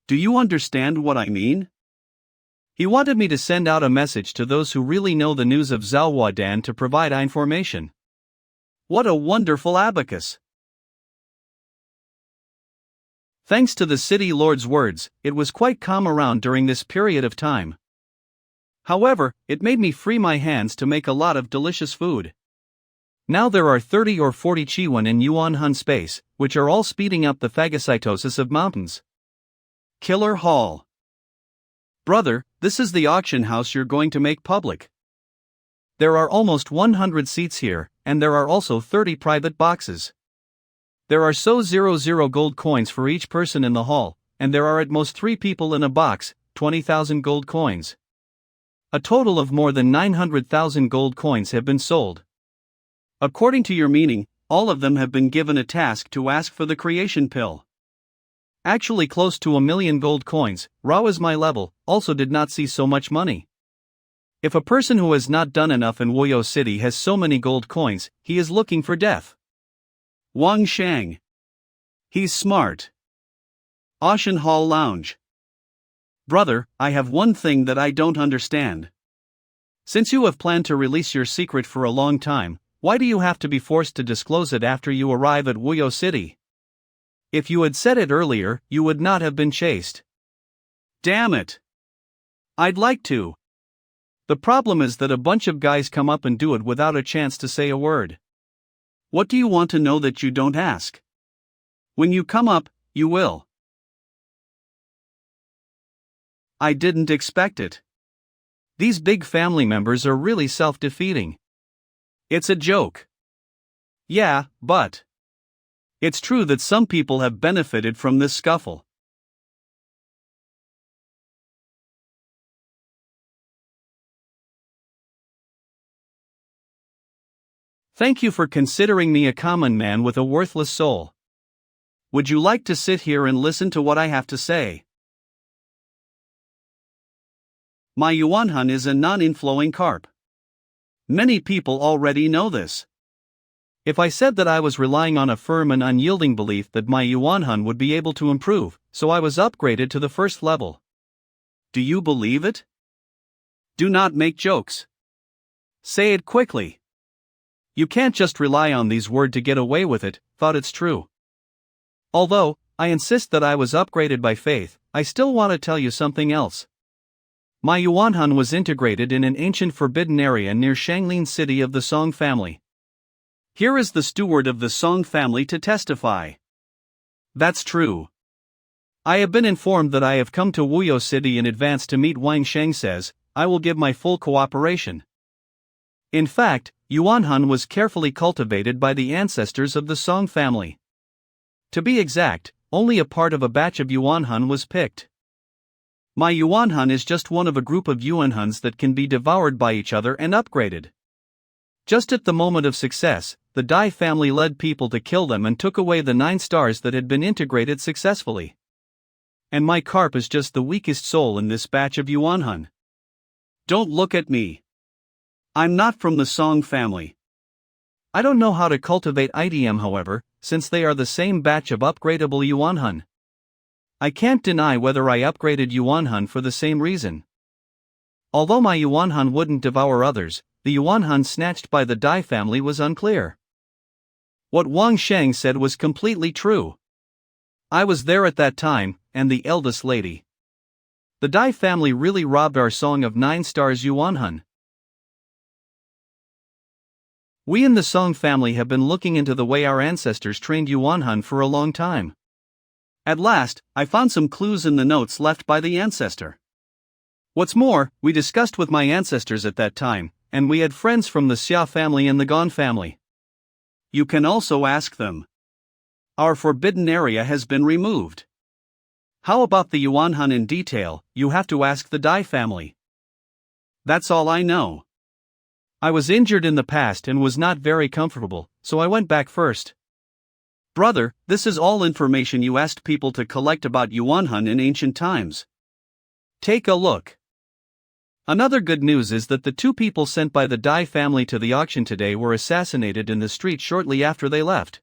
Do you understand what I mean? He wanted me to send out a message to those who really know the news of Zhao Huadan to provide information. What a wonderful abacus! Thanks to the city lord's words, it was quite calm around during this period of time. However, it made me free my hands to make a lot of delicious food. Now there are 30 or 40 Chiwan in Yuanhun space, which are all speeding up the phagocytosis of mountains. Killer Hall. Brother, this is the auction house you're going to make public. There are almost 100 seats here, and there are also 30 private boxes. There are 00 gold coins for each person in the hall, and there are at most 3 people in a box, 20,000 gold coins. A total of more than 900,000 gold coins have been sold. According to your meaning, all of them have been given a task to ask for the creation pill. Actually close to 1 million gold coins. Rao is my level, also did not see so much money. If a person who has not done enough in Wuyou City has so many gold coins, he is looking for death. Wang Shang. He's smart. Ocean Hall Lounge. Brother, I have one thing that I don't understand. Since you have planned to release your secret for a long time, why do you have to be forced to disclose it after you arrive at Wuyou City? If you had said it earlier, you would not have been chased. Damn it! I'd like to. The problem is that a bunch of guys come up and do it without a chance to say a word. What do you want to know that you don't ask? When you come up, you will. I didn't expect it. These big family members are really self-defeating. It's a joke. Yeah, but it's true that some people have benefited from this scuffle. Thank you for considering me a common man with a worthless soul. Would you like to sit here and listen to what I have to say? My Yuanhun is a non-inflowing carp. Many people already know this. If I said that I was relying on a firm and unyielding belief that my Yuanhun would be able to improve, so I was upgraded to the first level. Do you believe it? Do not make jokes. Say it quickly. You can't just rely on these words to get away with it. Thought it's true. Although I insist that I was upgraded by faith, I still want to tell you something else. My Yuanhun was integrated in an ancient forbidden area near Shangling city of the Song family. Here is the steward of the Song family to testify. That's true. I have been informed that I have come to Wuyou City in advance to meet Wang Sheng says, I will give my full cooperation. In fact, Yuanhun was carefully cultivated by the ancestors of the Song family. To be exact, only a part of a batch of Yuanhun was picked. My Yuanhun is just one of a group of Yuanhuns that can be devoured by each other and upgraded. Just at the moment of success, the Dai family led people to kill them and took away the 9 stars that had been integrated successfully. And my carp is just the weakest soul in this batch of Yuanhun. Don't look at me. I'm not from the Song family. I don't know how to cultivate IDM however, since they are the same batch of upgradable Yuanhun. I can't deny whether I upgraded Yuanhun for the same reason. Although my Yuanhun wouldn't devour others, the Yuanhun snatched by the Dai family was unclear. What Wang Sheng said was completely true. I was there at that time, and the eldest lady. The Dai family really robbed our song of 9 stars Yuanhun. We in the Song family have been looking into the way our ancestors trained Yuanhun for a long time. At last, I found some clues in the notes left by the ancestor. What's more, we discussed with my ancestors at that time, and we had friends from the Xia family and the Gon family. You can also ask them. Our forbidden area has been removed. How about the Yuanhun in detail? You have to ask the Dai family. That's all I know. I was injured in the past and was not very comfortable, so I went back first. Brother, this is all information you asked people to collect about Yuanhun in ancient times. Take a look. Another good news is that the 2 people sent by the Dai family to the auction today were assassinated in the street shortly after they left.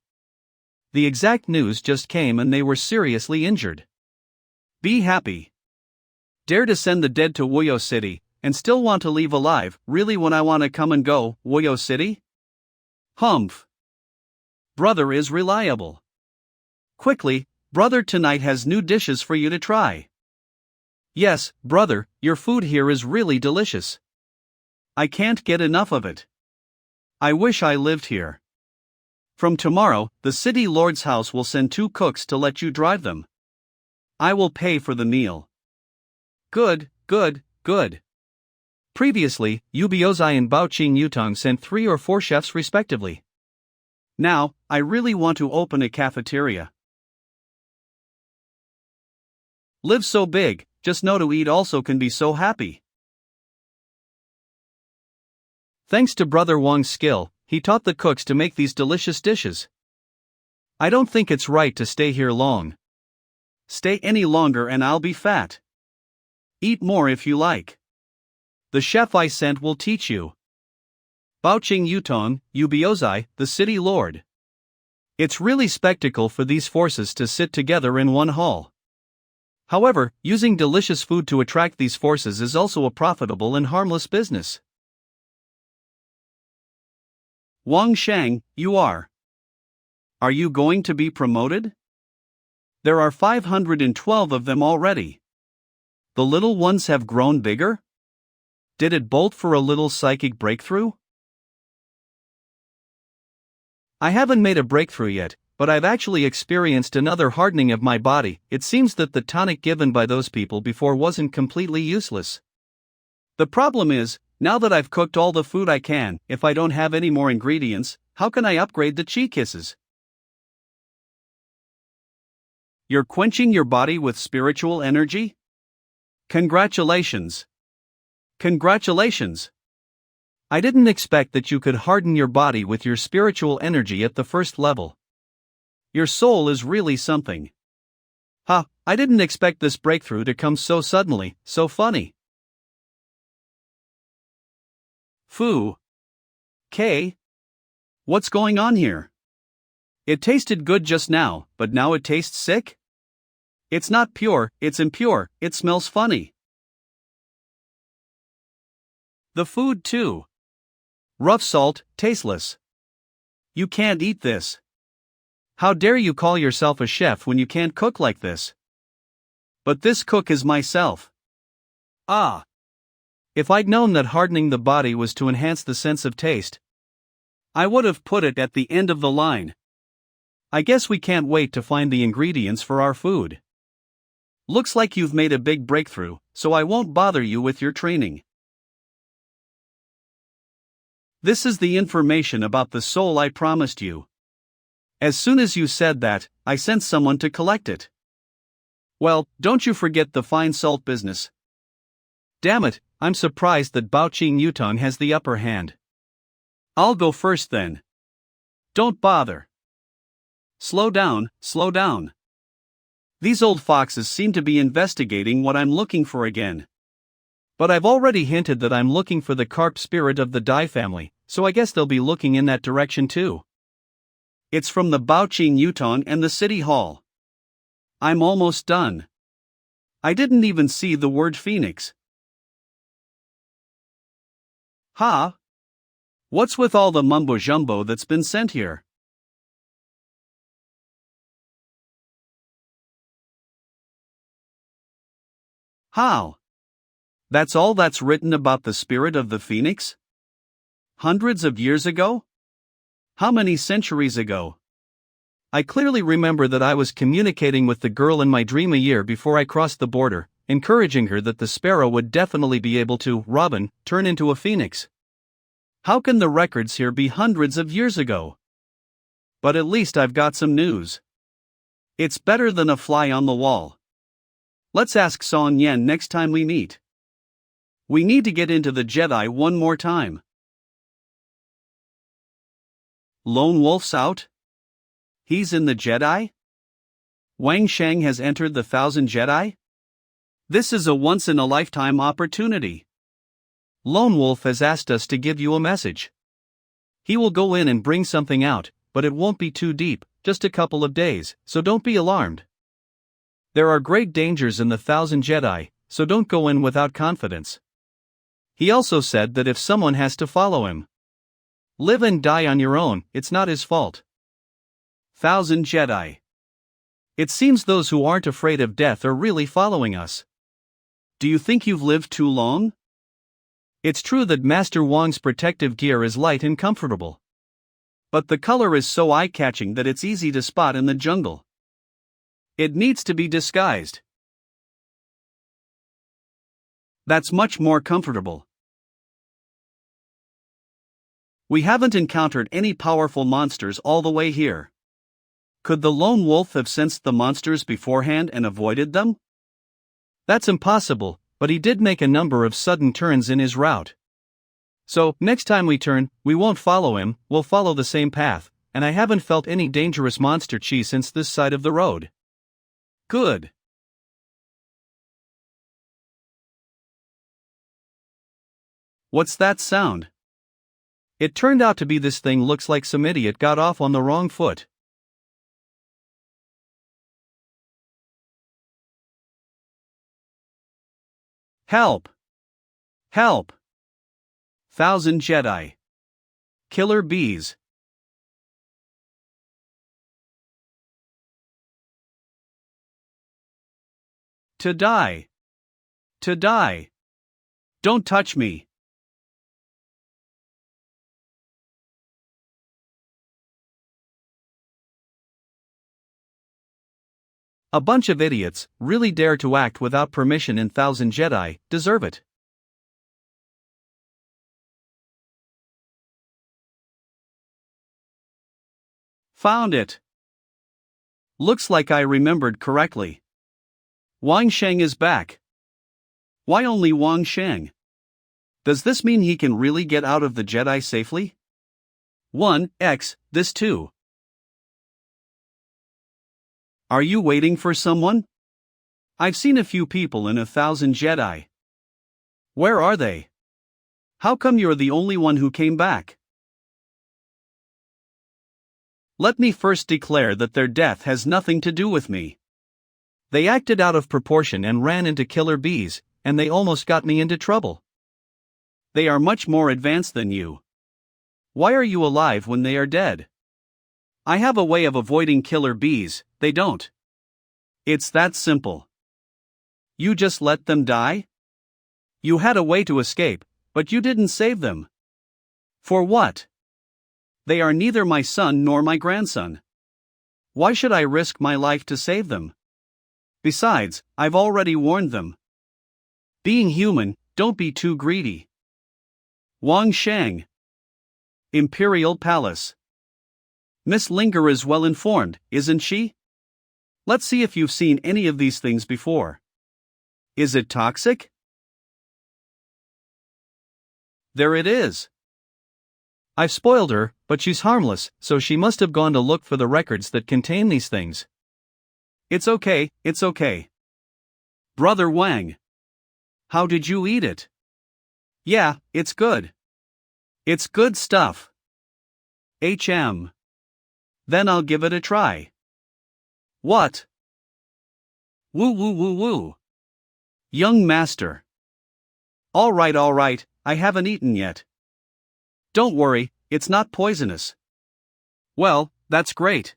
The exact news just came and they were seriously injured. Be happy. Dare to send the dead to Wuyou City, and still want to leave alive, really when I want to come and go, Wuyou City? Humph. Brother is reliable. Quickly, brother tonight has new dishes for you to try. Yes, brother, your food here is really delicious. I can't get enough of it. I wish I lived here. From tomorrow, the city lord's house will send 2 cooks to let you drive them. I will pay for the meal. Good, good, good. Previously, Yu Biozai and Bao Qing Yutong sent 3 or 4 chefs respectively. Now, I really want to open a cafeteria. Live so big, just know to eat also can be so happy. Thanks to Brother Wang's skill, he taught the cooks to make these delicious dishes. I don't think it's right to stay here long. Stay any longer and I'll be fat. Eat more if you like. The chef I sent will teach you. Bao Qing Yutong, Yu Biozai, the city lord. It's really spectacle for these forces to sit together in one hall. However, using delicious food to attract these forces is also a profitable and harmless business. Wang Shang, you are. Are you going to be promoted? There are 512 of them already. The little ones have grown bigger? Did it bolt for a little psychic breakthrough? I haven't made a breakthrough yet, but I've actually experienced another hardening of my body. It seems that the tonic given by those people before wasn't completely useless. The problem is, now that I've cooked all the food I can, if I don't have any more ingredients, how can I upgrade the chi kisses? You're quenching your body with spiritual energy? Congratulations! Congratulations! I didn't expect that you could harden your body with your spiritual energy at the first level. Your soul is really something. Ha, I didn't expect this breakthrough to come so suddenly, so funny. Fu. K. What's going on here? It tasted good just now, but now it tastes sick? It's not pure, it's impure, it smells funny. The food too. Rough salt, tasteless. You can't eat this. How dare you call yourself a chef when you can't cook like this? But this cook is myself. Ah. If I'd known that hardening the body was to enhance the sense of taste, I would have put it at the end of the line. I guess we can't wait to find the ingredients for our food. Looks like you've made a big breakthrough, so I won't bother you with your training. This is the information about the soul I promised you. As soon as you said that, I sent someone to collect it. Well, don't you forget the fine salt business. Damn it, I'm surprised that Bao Qing Yutong has the upper hand. I'll go first then. Don't bother. Slow down, slow down. These old foxes seem to be investigating what I'm looking for again. But I've already hinted that I'm looking for the carp spirit of the Dai family, so I guess they'll be looking in that direction too. It's from the Bao Qing Yutong and the city hall. I'm almost done. I didn't even see the word phoenix. Ha! What's with all the mumbo-jumbo that's been sent here? How? That's all that's written about the spirit of the phoenix? Hundreds of years ago? How many centuries ago? I clearly remember that I was communicating with the girl in my dream a year before I crossed the border, encouraging her that the sparrow would definitely be able to, Robin, turn into a phoenix. How can the records here be hundreds of years ago? But at least I've got some news. It's better than a fly on the wall. Let's ask Song Yan next time we meet. We need to get into the Jedi one more time. Lone Wolf's out? He's in the Jedi? Wang Shang has entered the Thousand Jedi? This is a once-in-a-lifetime opportunity. Lone Wolf has asked us to give you a message. He will go in and bring something out, but it won't be too deep, just a couple of days, so don't be alarmed. There are great dangers in the Thousand Jedi, so don't go in without confidence. He also said that if someone has to follow him, live and die on your own, it's not his fault. Thousand Jedi. It seems those who aren't afraid of death are really following us. Do you think you've lived too long? It's true that Master Wang's protective gear is light and comfortable. But the color is so eye-catching that it's easy to spot in the jungle. It needs to be disguised. That's much more comfortable. We haven't encountered any powerful monsters all the way here. Could the lone wolf have sensed the monsters beforehand and avoided them? That's impossible, but he did make a number of sudden turns in his route. So, next time we turn, we won't follow him, we'll follow the same path, and I haven't felt any dangerous monster chi since this side of the road. Good. What's that sound? It turned out to be this thing. Looks like some idiot got off on the wrong foot. Help! Help! Thousand Jedi. Killer bees. To die. To die. Don't touch me. A bunch of idiots really dare to act without permission in Thousand Jedi, deserve it. Found it. Looks like I remembered correctly. Wang Shang is back. Why only Wang Shang? Does this mean he can really get out of the Jedi safely? 1x, this too. Are you waiting for someone? I've seen a few people in a Thousand Jedi. Where are they? How come you're the only one who came back? Let me first declare that their death has nothing to do with me. They acted out of proportion and ran into killer bees, and they almost got me into trouble. They are much more advanced than you. Why are you alive when they are dead? I have a way of avoiding killer bees, they don't. It's that simple. You just let them die? You had a way to escape, but you didn't save them. For what? They are neither my son nor my grandson. Why should I risk my life to save them? Besides, I've already warned them. Being human, don't be too greedy. Wang Shang. Imperial Palace. Miss Linger is well informed, isn't she? Let's see if you've seen any of these things before. Is it toxic? There it is. I've spoiled her, but she's harmless, so she must have gone to look for the records that contain these things. It's okay, it's okay. Brother Wang. How did you eat it? Yeah, it's good. It's good stuff. HM. Then I'll give it a try. What? Woo woo woo woo. Young master. All right, I haven't eaten yet. Don't worry, it's not poisonous. Well, that's great.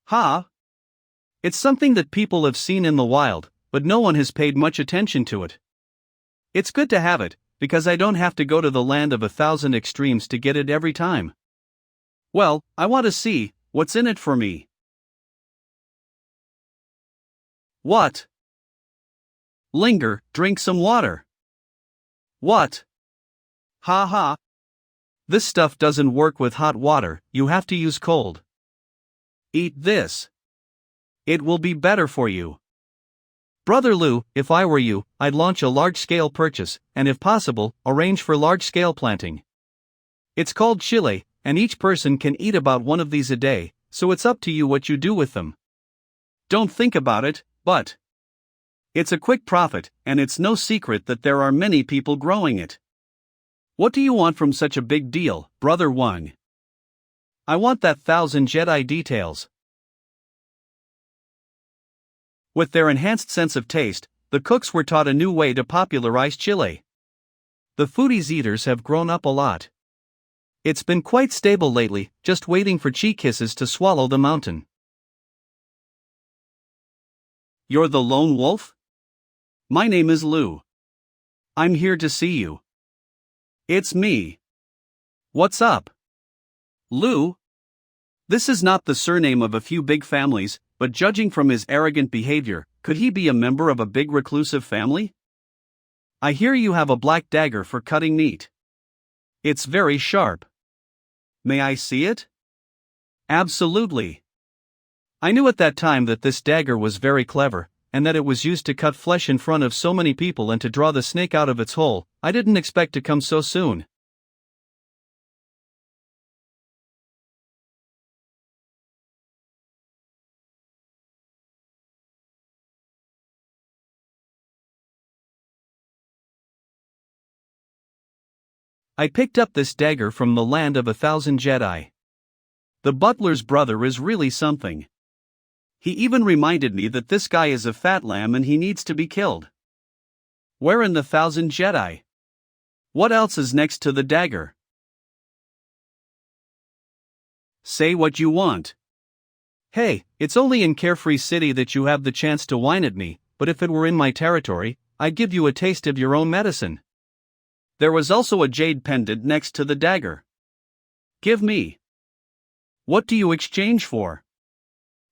Huh? It's something that people have seen in the wild, but no one has paid much attention to it. It's good to have it, because I don't have to go to the land of 1,000 extremes to get it every time. Well, I want to see what's in it for me. What? Linger, drink some water. What? Ha ha. This stuff doesn't work with hot water, you have to use cold. Eat this. It will be better for you. Brother Lu, if I were you, I'd launch a large-scale purchase, and if possible, arrange for large-scale planting. It's called chile, and each person can eat about one of these a day, so it's up to you what you do with them. Don't think about it, but it's a quick profit, and it's no secret that there are many people growing it. What do you want from such a big deal, Brother Wang? I want that 1,000 Jedi details. With their enhanced sense of taste, the cooks were taught a new way to popularize chile. The foodies eaters have grown up a lot. It's been quite stable lately, just waiting for cheek kisses to swallow the mountain. You're the lone wolf? My name is Lu. I'm here to see you. It's me. What's up? Lu? This is not the surname of a few big families, but judging from his arrogant behavior, could he be a member of a big reclusive family? I hear you have a black dagger for cutting meat. It's very sharp. May I see it? Absolutely. I knew at that time that this dagger was very clever, and that it was used to cut flesh in front of so many people and to draw the snake out of its hole. I didn't expect to come so soon. I picked up this dagger from the land of 1,000 Jedi. The butler's brother is really something. He even reminded me that this guy is a fat lamb and he needs to be killed. Where in the 1,000 Jedi? What else is next to the dagger? Say what you want. Hey, it's only in Carefree City that you have the chance to whine at me, but if it were in my territory, I'd give you a taste of your own medicine. There was also a jade pendant next to the dagger. Give me. What do you exchange for?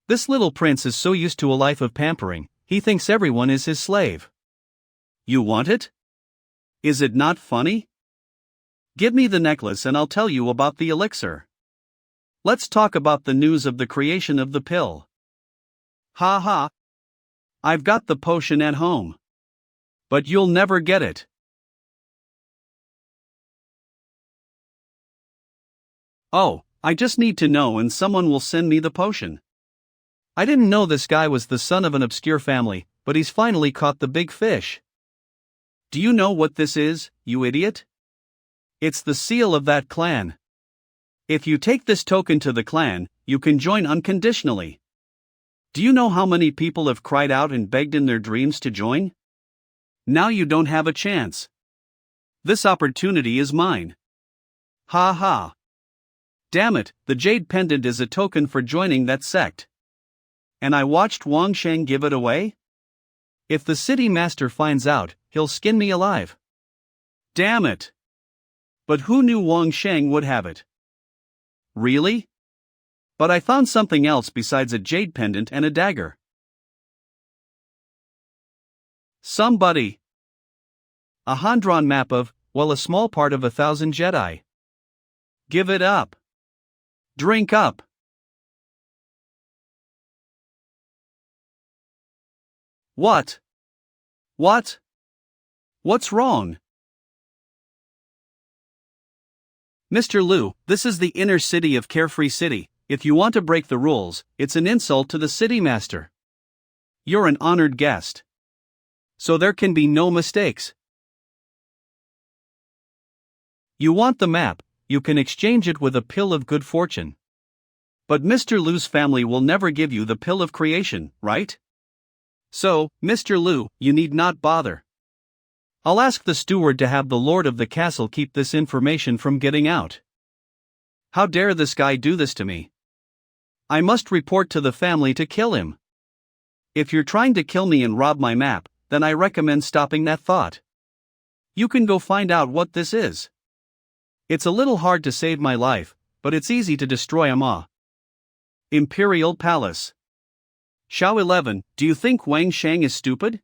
This little prince is so used to a life of pampering, he thinks everyone is his slave. You want it? Is it not funny? Give me the necklace and I'll tell you about the elixir. Let's talk about the news of the creation of the pill. Ha ha. I've got the potion at home. But you'll never get it. Oh, I just need to know and someone will send me the potion. I didn't know this guy was the son of an obscure family, but he's finally caught the big fish. Do you know what this is, you idiot? It's the seal of that clan. If you take this token to the clan, you can join unconditionally. Do you know how many people have cried out and begged in their dreams to join? Now you don't have a chance. This opportunity is mine. Ha ha. Damn it, the jade pendant is a token for joining that sect. And I watched Wang Sheng give it away? If the city master finds out, he'll skin me alive. Damn it! But who knew Wang Sheng would have it? Really? But I found something else besides a jade pendant and a dagger. Somebody! A hand-drawn map of, well, a small part of 1,000 Jedi. Give it up. Drink up. What? What? What's wrong? Mr. Lu, this is the inner city of Carefree City. If you want to break the rules, it's an insult to the city master. You're an honored guest. So there can be no mistakes. You want the map, you can exchange it with a pill of good fortune. But Mr. Lu's family will never give you the pill of creation, right? So, Mr. Lu, you need not bother. I'll ask the steward to have the lord of the castle keep this information from getting out. How dare this guy do this to me? I must report to the family to kill him. If you're trying to kill me and rob my map, then I recommend stopping that thought. You can go find out what this is. It's a little hard to save my life, but it's easy to destroy 'em all. Imperial Palace. Xiao 11, do you think Wang Shang is stupid?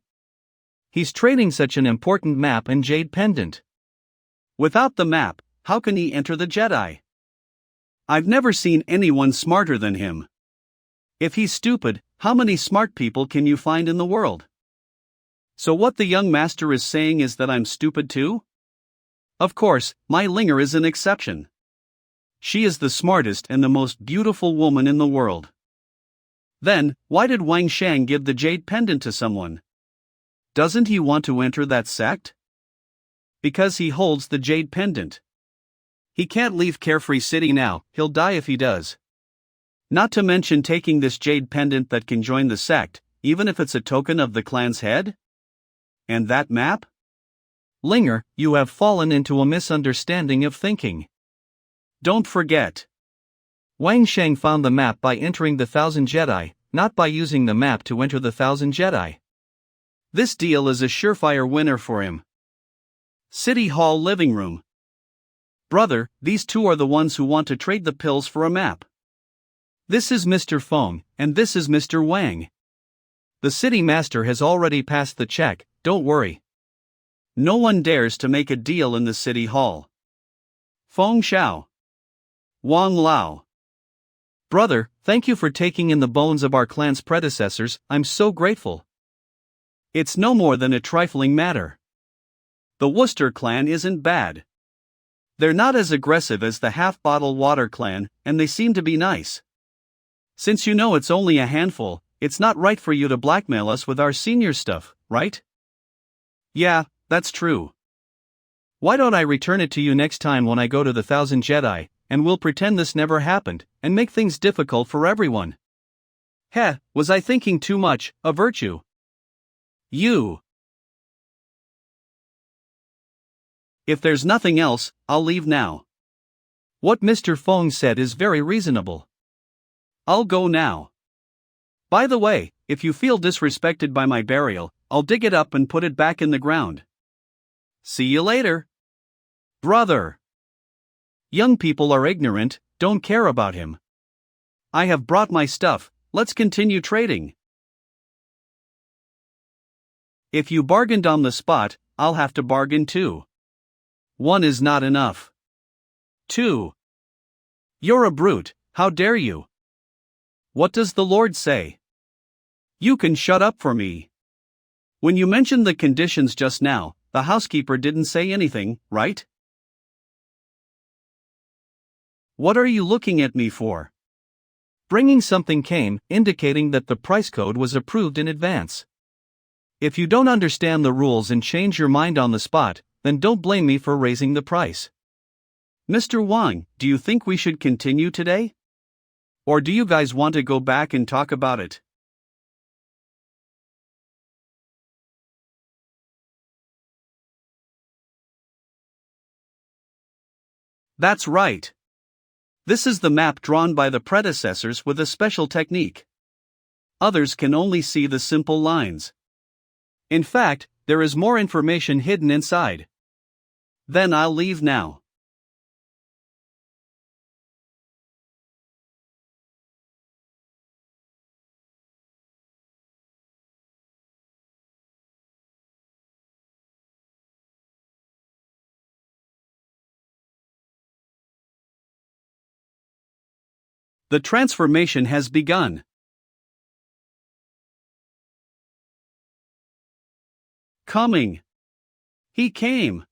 He's trading such an important map and jade pendant. Without the map, how can he enter the Jedi? I've never seen anyone smarter than him. If he's stupid, how many smart people can you find in the world? So what the young master is saying is that I'm stupid too? Of course, my Linger is an exception. She is the smartest and the most beautiful woman in the world. Then, why did Wang Shang give the jade pendant to someone? Doesn't he want to enter that sect? Because he holds the jade pendant. He can't leave Carefree City now, he'll die if he does. Not to mention taking this jade pendant that can join the sect, even if it's a token of the clan's head? And that map? Linger, you have fallen into a misunderstanding of thinking. Don't forget. Wang Shang found the map by entering the 1,000 Jedi, not by using the map to enter the 1,000 Jedi. This deal is a surefire winner for him. City Hall living room. Brother, these two are the ones who want to trade the pills for a map. This is Mr. Feng, and this is Mr. Wang. The city master has already passed the check, don't worry. No one dares to make a deal in the city hall. Feng Xiao. Wang Lao. Brother, thank you for taking in the bones of our clan's predecessors, I'm so grateful. It's no more than a trifling matter. The Worcester clan isn't bad. They're not as aggressive as the Half-Bottle Water clan, and they seem to be nice. Since you know it's only a handful, it's not right for you to blackmail us with our senior stuff, right? Yeah, that's true. Why don't I return it to you next time when I go to the 1,000 Jedi, and we'll pretend this never happened, and make things difficult for everyone. Heh, was I thinking too much, a virtue? You. If there's nothing else, I'll leave now. What Mr. Feng said is very reasonable. I'll go now. By the way, if you feel disrespected by my burial, I'll dig it up and put it back in the ground. See you later. Brother. Young people are ignorant, don't care about him. I have brought my stuff, let's continue trading. If you bargained on the spot, I'll have to bargain too. 1 is not enough. 2. You're a brute, how dare you? What does the Lord say? You can shut up for me. When you mentioned the conditions just now, the housekeeper didn't say anything, right? What are you looking at me for? Bringing something came, indicating that the price code was approved in advance. If you don't understand the rules and change your mind on the spot, then don't blame me for raising the price. Mr. Wang, do you think we should continue today? Or do you guys want to go back and talk about it? That's right. This is the map drawn by the predecessors with a special technique. Others can only see the simple lines. In fact, there is more information hidden inside. Then I'll leave now. The transformation has begun. Coming. He came.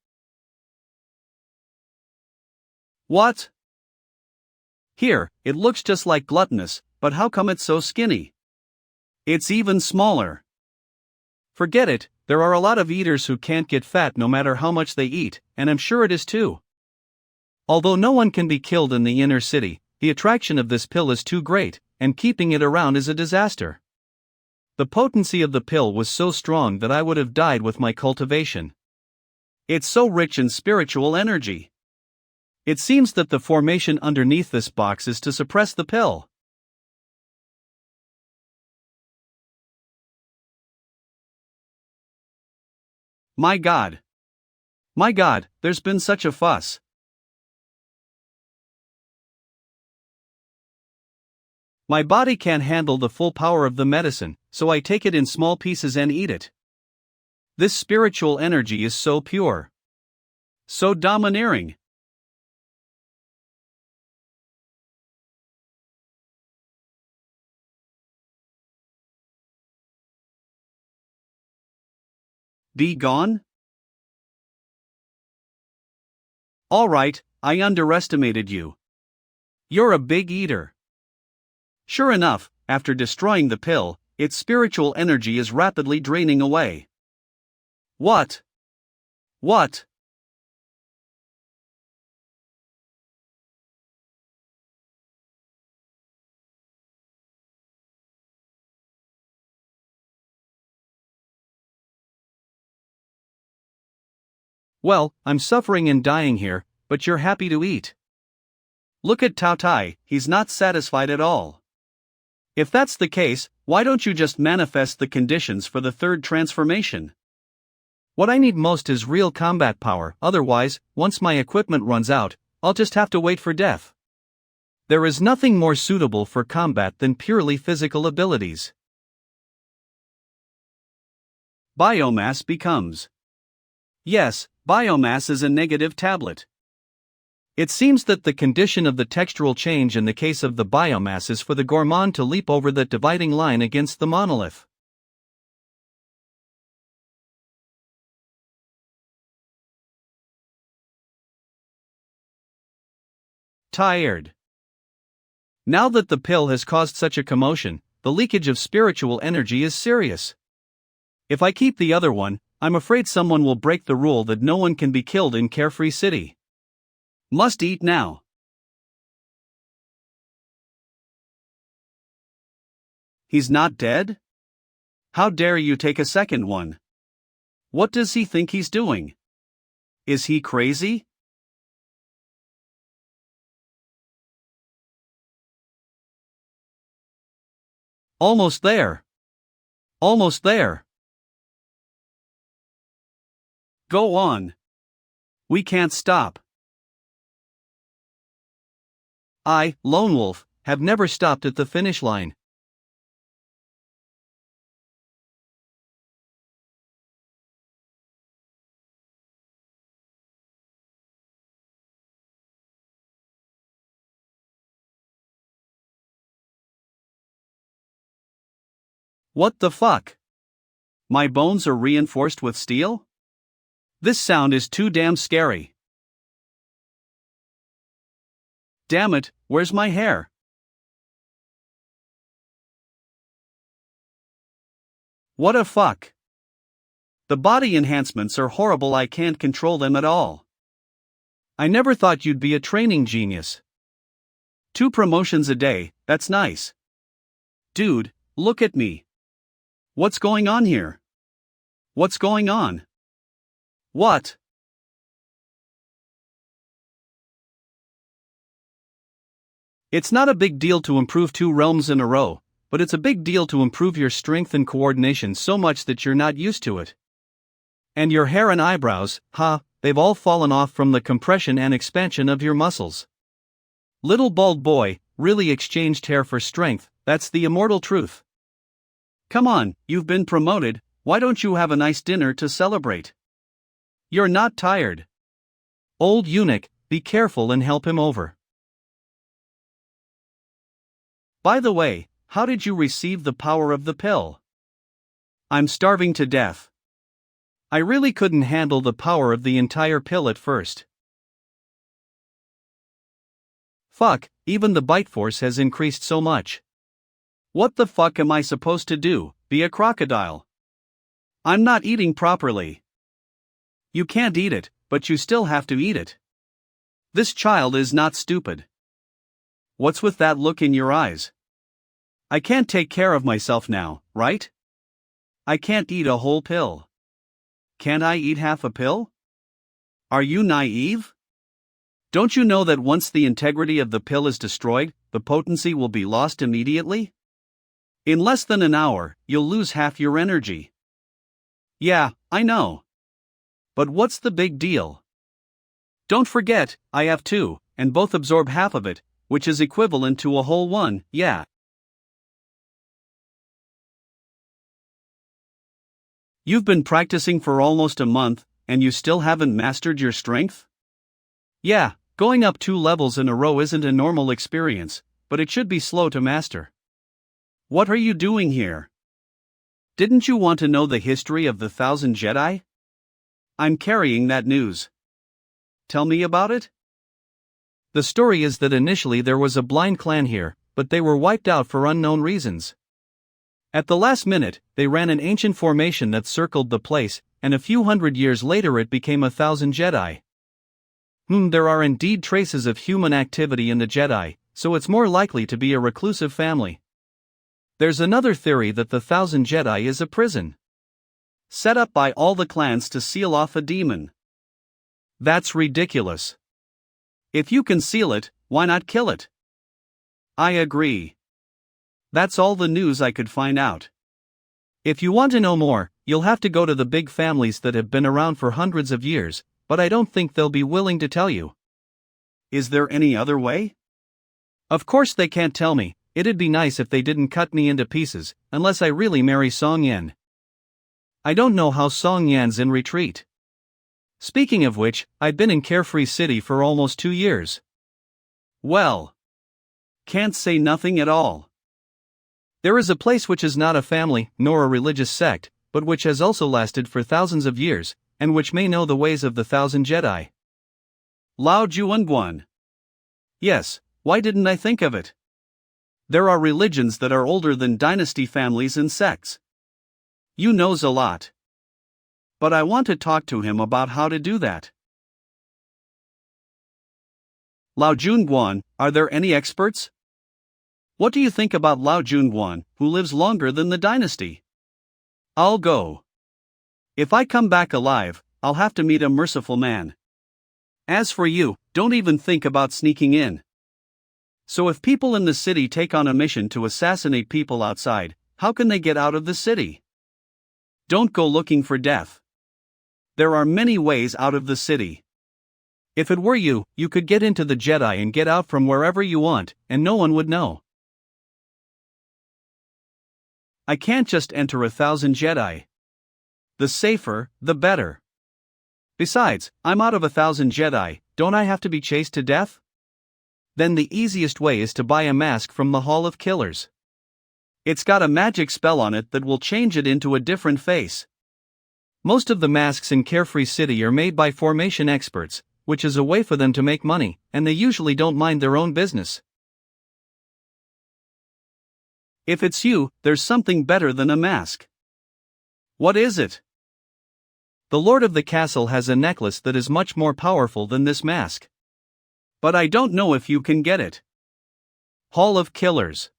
What? Here, it looks just like gluttonous, but how come it's so skinny? It's even smaller. Forget it, there are a lot of eaters who can't get fat no matter how much they eat, and I'm sure it is too. Although no one can be killed in the inner city, the attraction of this pill is too great, and keeping it around is a disaster. The potency of the pill was so strong that I would have died with my cultivation. It's so rich in spiritual energy. It seems that the formation underneath this box is to suppress the pill. My God! My God, there's been such a fuss. My body can't handle the full power of the medicine, so I take it in small pieces and eat it. This spiritual energy is so pure, so domineering. Be gone? All right, I underestimated you. You're a big eater. Sure enough, after destroying the pill, its spiritual energy is rapidly draining away. What? What? Well, I'm suffering and dying here, but you're happy to eat. Look at Tao Tai, he's not satisfied at all. If that's the case, why don't you just manifest the conditions for the third transformation? What I need most is real combat power, otherwise, once my equipment runs out, I'll just have to wait for death. There is nothing more suitable for combat than purely physical abilities. Biomass becomes. Yes, biomass is a negative tablet. It seems that the condition of the textural change in the case of the biomass is for the gourmand to leap over the dividing line against the monolith. Tired. Now that the pill has caused such a commotion, the leakage of spiritual energy is serious. If I keep the other one, I'm afraid someone will break the rule that no one can be killed in Carefree City. Must eat now. He's not dead? How dare you take a second one? What does he think he's doing? Is he crazy? Almost there. Almost there. Go on. We can't stop. I, Lone Wolf, have never stopped at the finish line. What the fuck? My bones are reinforced with steel? This sound is too damn scary. Damn it, where's my hair? What a fuck. The body enhancements are horrible, I can't control them at all. I never thought you'd be a training genius. 2 promotions a day, that's nice. Dude, look at me. What's going on here? What's going on? What? It's not a big deal to improve 2 realms in a row, but it's a big deal to improve your strength and coordination so much that you're not used to it. And your hair and eyebrows, they've all fallen off from the compression and expansion of your muscles. Little bald boy, really exchanged hair for strength, that's the immortal truth. Come on, you've been promoted, why don't you have a nice dinner to celebrate? You're not tired. Old eunuch, be careful and help him over. By the way, how did you receive the power of the pill? I'm starving to death. I really couldn't handle the power of the entire pill at first. Fuck, even the bite force has increased so much. What the fuck am I supposed to do, be a crocodile? I'm not eating properly. You can't eat it, but you still have to eat it. This child is not stupid. What's with that look in your eyes? I can't take care of myself now, right? I can't eat a whole pill. Can't I eat half a pill? Are you naive? Don't you know that once the integrity of the pill is destroyed, the potency will be lost immediately? In less than an hour, you'll lose half your energy. Yeah, I know. But what's the big deal? Don't forget, I have 2, and both absorb half of it, which is equivalent to a whole one, yeah. You've been practicing for almost a month, and you still haven't mastered your strength? Yeah, going up 2 levels in a row isn't a normal experience, but it should be slow to master. What are you doing here? Didn't you want to know the history of the 1,000 Jedi? I'm carrying that news. Tell me about it? The story is that initially there was a blind clan here, but they were wiped out for unknown reasons. At the last minute, they ran an ancient formation that circled the place, and a few hundred years later it became 1,000 Jedi. There are indeed traces of human activity in the Jedi, so it's more likely to be a reclusive family. There's another theory that the 1,000 Jedi is a prison, set up by all the clans to seal off a demon. That's ridiculous. If you can seal it, why not kill it? I agree. That's all the news I could find out. If you want to know more, you'll have to go to the big families that have been around for hundreds of years, but I don't think they'll be willing to tell you. Is there any other way? Of course they can't tell me. It'd be nice if they didn't cut me into pieces, unless I really marry Song Yan. I don't know how Song Yan's in retreat. Speaking of which, I've been in Carefree City for almost 2 years. Well, can't say nothing at all. There is a place which is not a family, nor a religious sect, but which has also lasted for thousands of years, and which may know the ways of the 1,000 Jedi. Lao Juanguan. Yes, why didn't I think of it? There are religions that are older than dynasty families and sects. You knows a lot. But I want to talk to him about how to do that. Lao Junguan, are there any experts? What do you think about Lao Junguan, who lives longer than the dynasty? I'll go. If I come back alive, I'll have to meet a merciful man. As for you, don't even think about sneaking in. So if people in the city take on a mission to assassinate people outside, how can they get out of the city? Don't go looking for death. There are many ways out of the city. If it were you, you could get into the Jedi and get out from wherever you want, and no one would know. I can't just enter 1,000 Jedi. The safer, the better. Besides, I'm out of 1,000 Jedi, don't I have to be chased to death? Then the easiest way is to buy a mask from the Hall of Killers. It's got a magic spell on it that will change it into a different face. Most of the masks in Carefree City are made by formation experts, which is a way for them to make money, and they usually don't mind their own business. If it's you, there's something better than a mask. What is it? The Lord of the Castle has a necklace that is much more powerful than this mask. But I don't know if you can get it. Hall of Killers.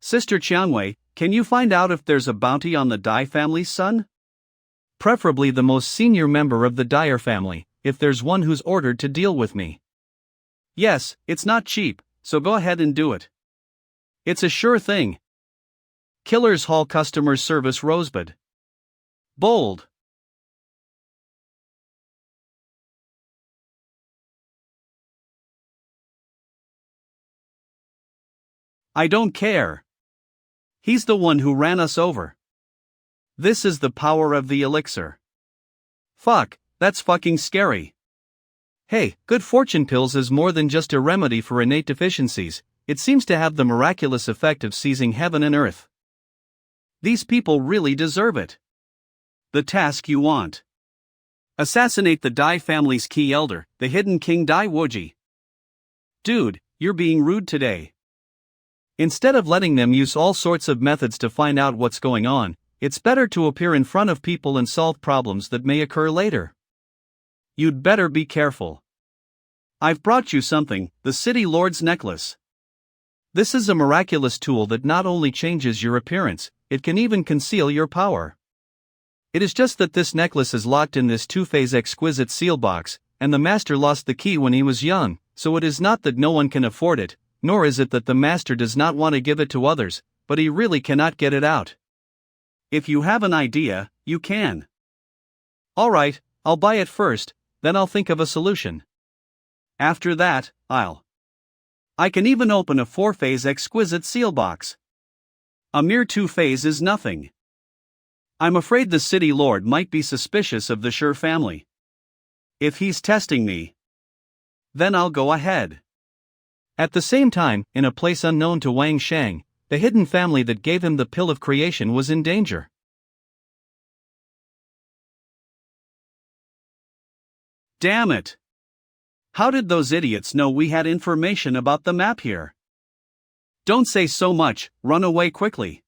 Sister Qiangwei, can you find out if there's a bounty on the Dai family's son? Preferably the most senior member of the Dyer family, if there's one who's ordered to deal with me. Yes, it's not cheap, so go ahead and do it. It's a sure thing. Killers Hall Customer Service Rosebud. Bold. I don't care. He's the one who ran us over. This is the power of the elixir. Fuck, that's fucking scary. Hey, good fortune pills is more than just a remedy for innate deficiencies, it seems to have the miraculous effect of seizing heaven and earth. These people really deserve it. The task you want. Assassinate the Dai family's key elder, the hidden King Dai Woji. Dude, you're being rude today. Instead of letting them use all sorts of methods to find out what's going on, it's better to appear in front of people and solve problems that may occur later. You'd better be careful. I've brought you something, the City Lord's necklace. This is a miraculous tool that not only changes your appearance, it can even conceal your power. It is just that this necklace is locked in this 2-phase exquisite seal box, and the master lost the key when he was young, so it is not that no one can afford it, nor is it that the master does not want to give it to others, but he really cannot get it out. If you have an idea, you can. Alright, I'll buy it first, then I'll think of a solution. After that, I can even open a 4-phase exquisite seal box. A mere 2-phase is nothing. I'm afraid the city lord might be suspicious of the Sure family. If he's testing me, then I'll go ahead. At the same time, in a place unknown to Wang Shang, the hidden family that gave him the pill of creation was in danger. Damn it! How did those idiots know we had information about the map here? Don't say so much, run away quickly.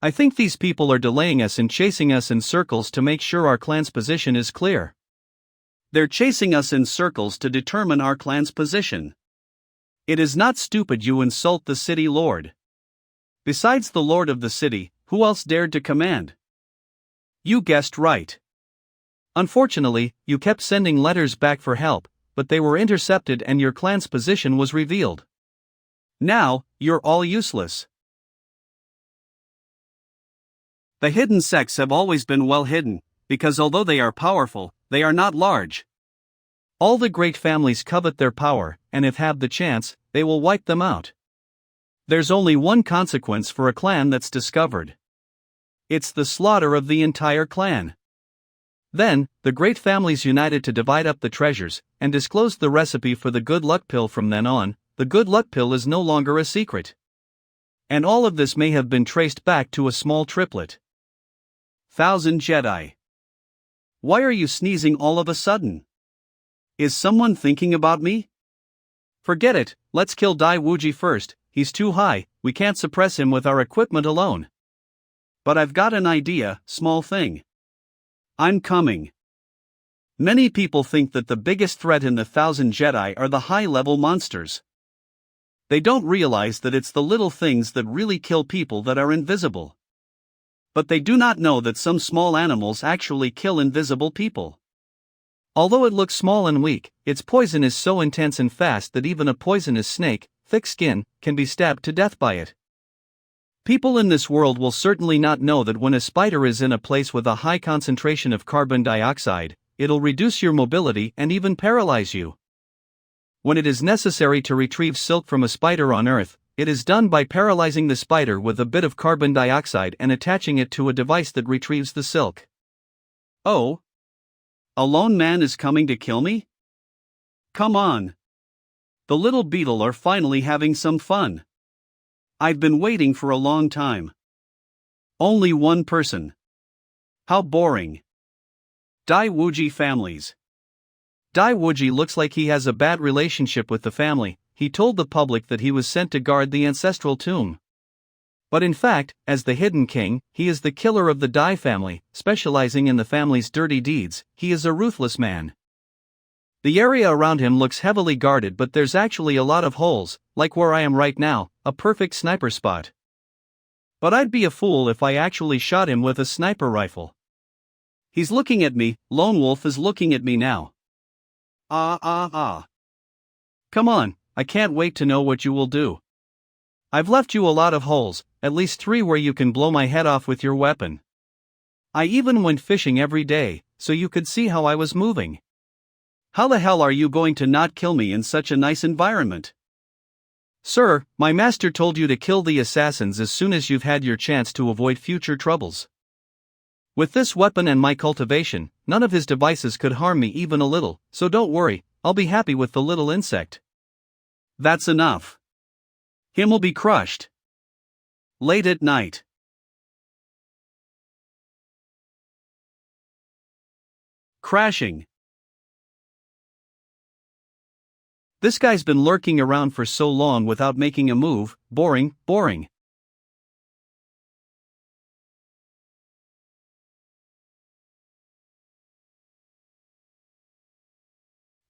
I think these people are delaying us and chasing us in circles to make sure our clan's position is clear. They're chasing us in circles to determine our clan's position. It is not stupid you insult the city lord. Besides the lord of the city, who else dared to command? You guessed right. Unfortunately, you kept sending letters back for help, but they were intercepted and your clan's position was revealed. Now, you're all useless. The hidden sects have always been well hidden, because although they are powerful, they are not large. All the great families covet their power, and if have the chance, they will wipe them out. There's only one consequence for a clan that's discovered. It's the slaughter of the entire clan. Then, the great families united to divide up the treasures, and disclosed the recipe for the good luck pill. From then on, the good luck pill is no longer a secret. And all of this may have been traced back to a small triplet. 1,000 Jedi. Why are you sneezing all of a sudden? Is someone thinking about me? Forget it, let's kill Dai Wuji first, he's too high, we can't suppress him with our equipment alone. But I've got an idea, small thing. I'm coming. Many people think that the biggest threat in the 1,000 Jedi are the high-level monsters. They don't realize that it's the little things that really kill people that are invisible. But they do not know that some small animals actually kill invisible people. Although it looks small and weak, its poison is so intense and fast that even a poisonous snake, thick skin, can be stabbed to death by it. People in this world will certainly not know that when a spider is in a place with a high concentration of carbon dioxide, it'll reduce your mobility and even paralyze you. When it is necessary to retrieve silk from a spider on Earth, it is done by paralyzing the spider with a bit of carbon dioxide and attaching it to a device that retrieves the silk. Oh? A lone man is coming to kill me? Come on. The little beetle are finally having some fun. I've been waiting for a long time. Only one person. How boring. Dai Wuji families. Dai Wuji looks like he has a bad relationship with the family. He told the public that he was sent to guard the ancestral tomb. But in fact, as the hidden king, he is the killer of the Dai family, specializing in the family's dirty deeds. He is a ruthless man. The area around him looks heavily guarded, but there's actually a lot of holes, like where I am right now, a perfect sniper spot. But I'd be a fool if I actually shot him with a sniper rifle. He's looking at me, Lone Wolf is looking at me now. Come on, I can't wait to know what you will do. I've left you a lot of holes, at least 3 where you can blow my head off with your weapon. I even went fishing every day, so you could see how I was moving. How the hell are you going to not kill me in such a nice environment? Sir, my master told you to kill the assassins as soon as you've had your chance to avoid future troubles. With this weapon and my cultivation, none of his devices could harm me even a little, so don't worry, I'll be happy with the little insect. That's enough. Him will be crushed. Late at night. Crashing. This guy's been lurking around for so long without making a move, boring.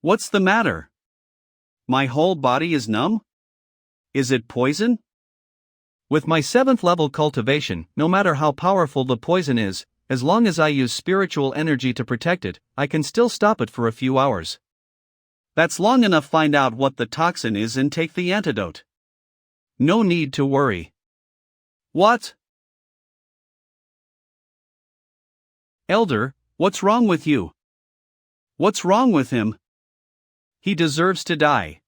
What's the matter? My whole body is numb? Is it poison? With my 7th level cultivation, no matter how powerful the poison is, as long as I use spiritual energy to protect it, I can still stop it for a few hours. That's long enough to find out what the toxin is and take the antidote. No need to worry. What? Elder, what's wrong with you? What's wrong with him? He deserves to die.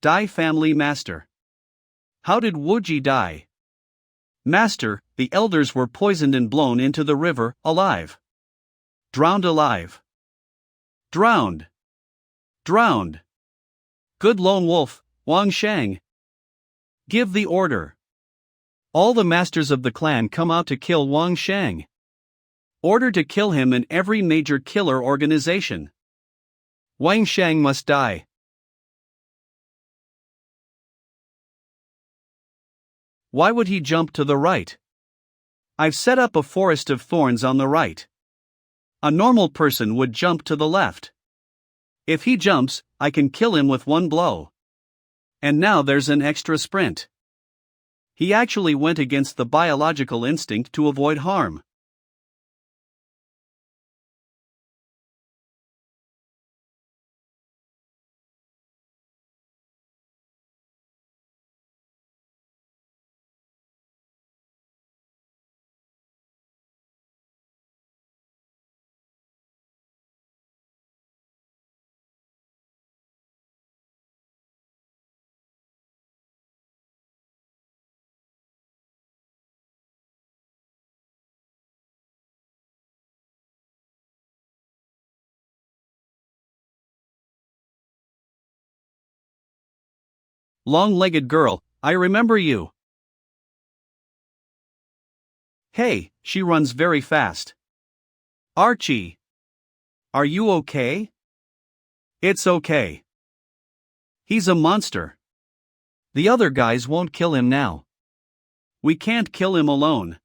Dai family master. How did Wuji die? Master, the elders were poisoned and blown into the river, alive. Drowned alive. Drowned. Drowned. Good lone wolf, Wang Shang. Give the order. All the masters of the clan come out to kill Wang Shang. Order to kill him in every major killer organization. Wang Shang must die. Why would he jump to the right? I've set up a forest of thorns on the right. A normal person would jump to the left. If he jumps, I can kill him with one blow. And now there's an extra sprint. He actually went against the biological instinct to avoid harm. Long-legged girl, I remember you. Hey, she runs very fast. Archie. Are you okay? It's okay. He's a monster. The other guys won't kill him now. We can't kill him alone.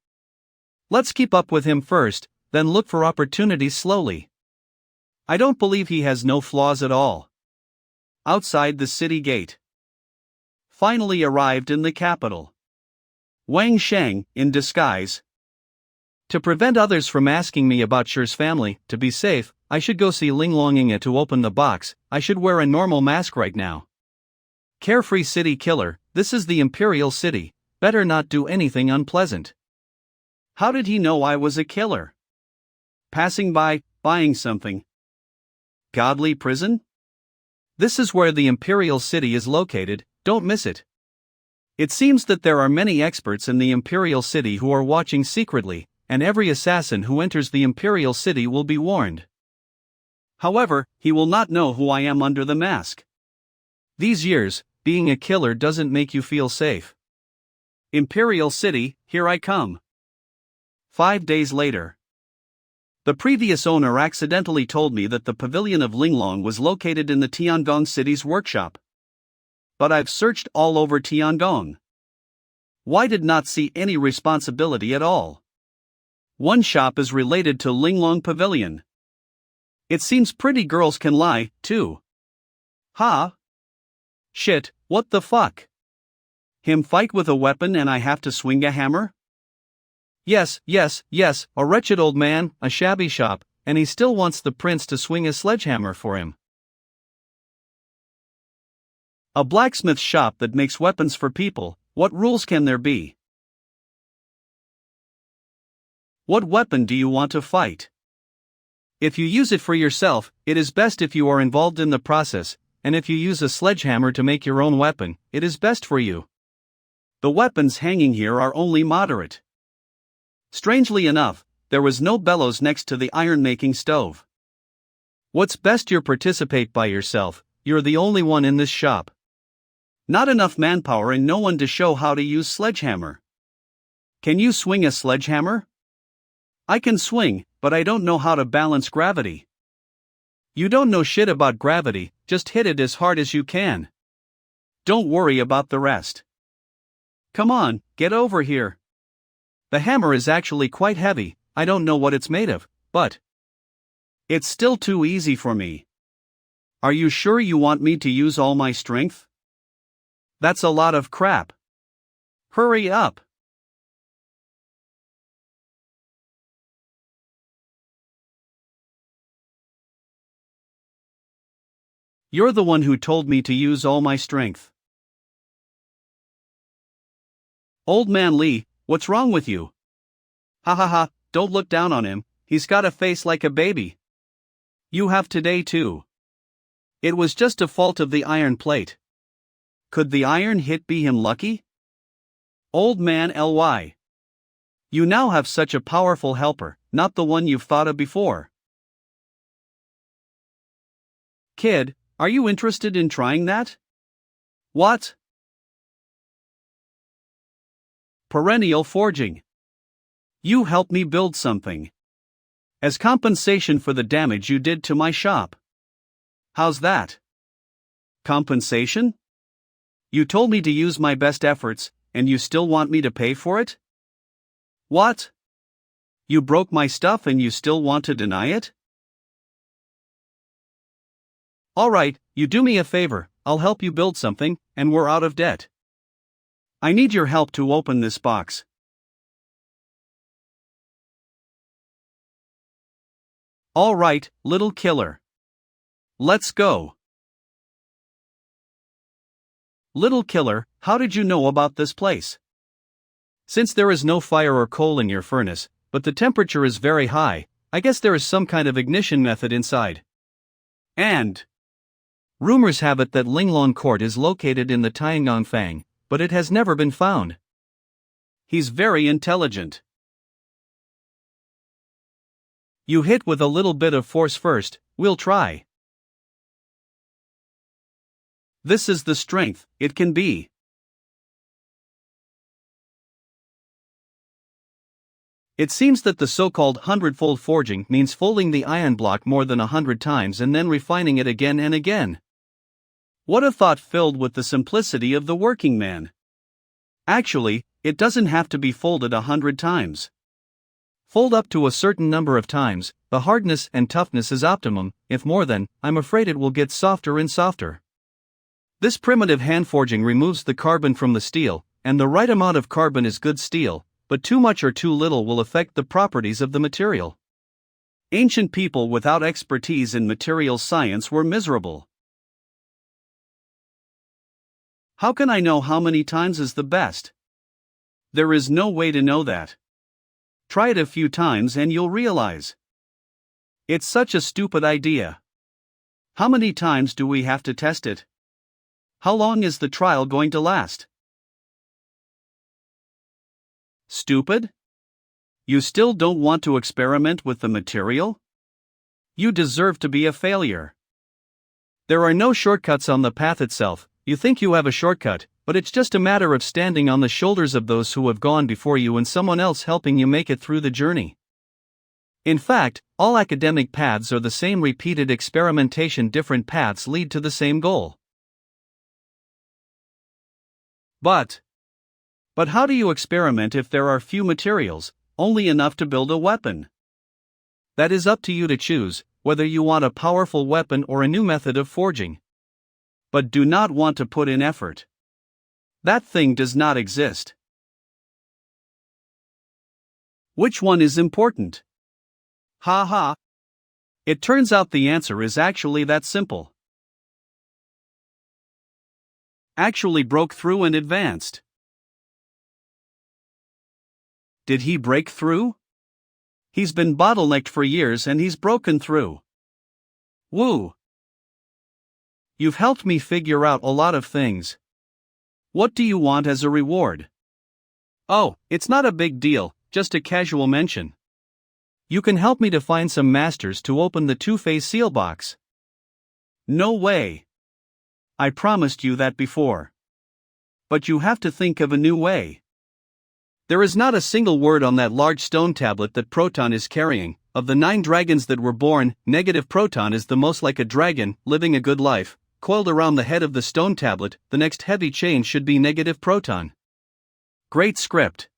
Let's keep up with him first, then look for opportunities slowly. I don't believe he has no flaws at all. Outside the city gate. Finally arrived in the capital. Wang Shang, in disguise. To prevent others from asking me about Shi's family, to be safe, I should go see Ling-Long to open the box. I should wear a normal mask right now. Carefree city killer, this is the Imperial City, better not do anything unpleasant. How did he know I was a killer? Passing by, buying something. Godly prison? This is where the Imperial City is located, don't miss it. It seems that there are many experts in the Imperial City who are watching secretly, and every assassin who enters the Imperial City will be warned. However, he will not know who I am under the mask. These years, being a killer doesn't make you feel safe. Imperial City, here I come. 5 days later. The previous owner accidentally told me that the pavilion of Ling-Long was located in the Tiangong city's workshop. But I've searched all over Tiangong. Why did not see any responsibility at all? One shop is related to Ling-Long Pavilion. It seems pretty girls can lie, too. Ha! Shit, what the fuck? Him fight with a weapon and I have to swing a hammer? Yes, a wretched old man, a shabby shop, and he still wants the prince to swing a sledgehammer for him. A blacksmith shop that makes weapons for people, what rules can there be? What weapon do you want to fight? If you use it for yourself, it is best if you are involved in the process, and if you use a sledgehammer to make your own weapon, it is best for you. The weapons hanging here are only moderate. Strangely enough, there was no bellows next to the iron-making stove. What's best you participate by yourself, you're the only one in this shop. Not enough manpower and no one to show how to use sledgehammer. Can you swing a sledgehammer? I can swing, but I don't know how to balance gravity. You don't know shit about gravity, just hit it as hard as you can. Don't worry about the rest. Come on, get over here. The hammer is actually quite heavy, I don't know what it's made of, but it's still too easy for me. Are you sure you want me to use all my strength? That's a lot of crap. Hurry up. You're the one who told me to use all my strength. Old man Lee, what's wrong with you? Ha ha ha, don't look down on him, he's got a face like a baby. You have today too. It was just a fault of the iron plate. Could the iron hit be him lucky? Old man Ly. You now have such a powerful helper, not the one you've thought of before. Kid, are you interested in trying that? What? Perennial forging. You helped me build something. As compensation for the damage you did to my shop. How's that? Compensation? You told me to use my best efforts, and you still want me to pay for it? What? You broke my stuff and you still want to deny it? Alright, you do me a favor, I'll help you build something, and we're out of debt. I need your help to open this box. Alright, little killer. Let's go. Little killer, how did you know about this place? Since there is no fire or coal in your furnace, but the temperature is very high, I guess there is some kind of ignition method inside. And rumors have it that Lin-Huan court is located in the Tiangongfang, but it has never been found. He's very intelligent. You hit with a little bit of force first, we'll try. This is the strength it can be. It seems that the so-called 100-fold forging means folding the iron block more than 100 times and then refining it again and again. What a thought filled with the simplicity of the working man. Actually, it doesn't have to be folded 100 times. Fold up to a certain number of times, the hardness and toughness is optimum, if more than, I'm afraid it will get softer and softer. This primitive hand forging removes the carbon from the steel, and the right amount of carbon is good steel, but too much or too little will affect the properties of the material. Ancient people without expertise in material science were miserable. How can I know how many times is the best? There is no way to know that. Try it a few times and you'll realize. It's such a stupid idea. How many times do we have to test it? How long is the trial going to last? Stupid? You still don't want to experiment with the material? You deserve to be a failure. There are no shortcuts on the path itself. You think you have a shortcut, but it's just a matter of standing on the shoulders of those who have gone before you and someone else helping you make it through the journey. In fact, all academic paths are the same repeated experimentation. Different paths lead to the same goal. But how do you experiment if there are few materials, only enough to build a weapon? That is up to you to choose, whether you want a powerful weapon or a new method of forging. But do not want to put in effort. That thing does not exist. Which one is important? Ha ha. It turns out the answer is actually that simple. Actually broke through and advanced. Did he break through? He's been bottlenecked for years and he's broken through. Woo! You've helped me figure out a lot of things. What do you want as a reward? Oh, it's not a big deal, just a casual mention. You can help me to find some masters to open the two-phase seal box. No way. I promised you that before. But you have to think of a new way. There is not a single word on that large stone tablet that Proton is carrying. Of the 9 dragons that were born, negative Proton is the most like a dragon, living a good life. Coiled around the head of the stone tablet, the next heavy chain should be negative Proton. Great script.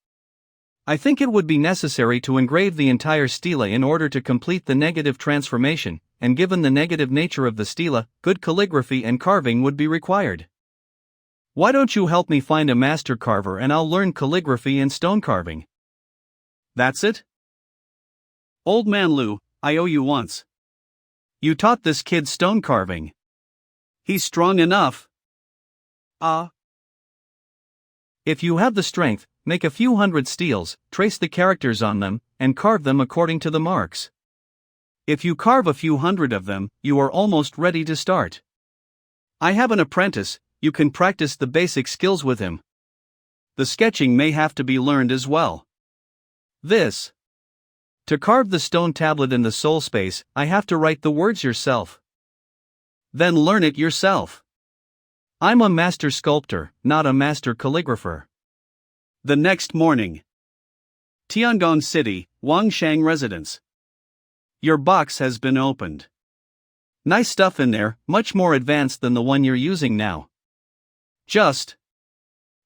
I think it would be necessary to engrave the entire stela in order to complete the negative transformation, and given the negative nature of the stela, good calligraphy and carving would be required. Why don't you help me find a master carver and I'll learn calligraphy and stone carving? That's it? Old man Lu, I owe you once. You taught this kid stone carving. He's strong enough. If you have the strength, make a few hundred steels, trace the characters on them, and carve them according to the marks. If you carve a few hundred of them, you are almost ready to start. I have an apprentice, you can practice the basic skills with him. The sketching may have to be learned as well. This. To carve the stone tablet in the soul space, I have to write the words yourself. Then learn it yourself. I'm a master sculptor, not a master calligrapher. The next morning. Tiangong City, Wangshan residence. Your box has been opened. Nice stuff in there, much more advanced than the one you're using now.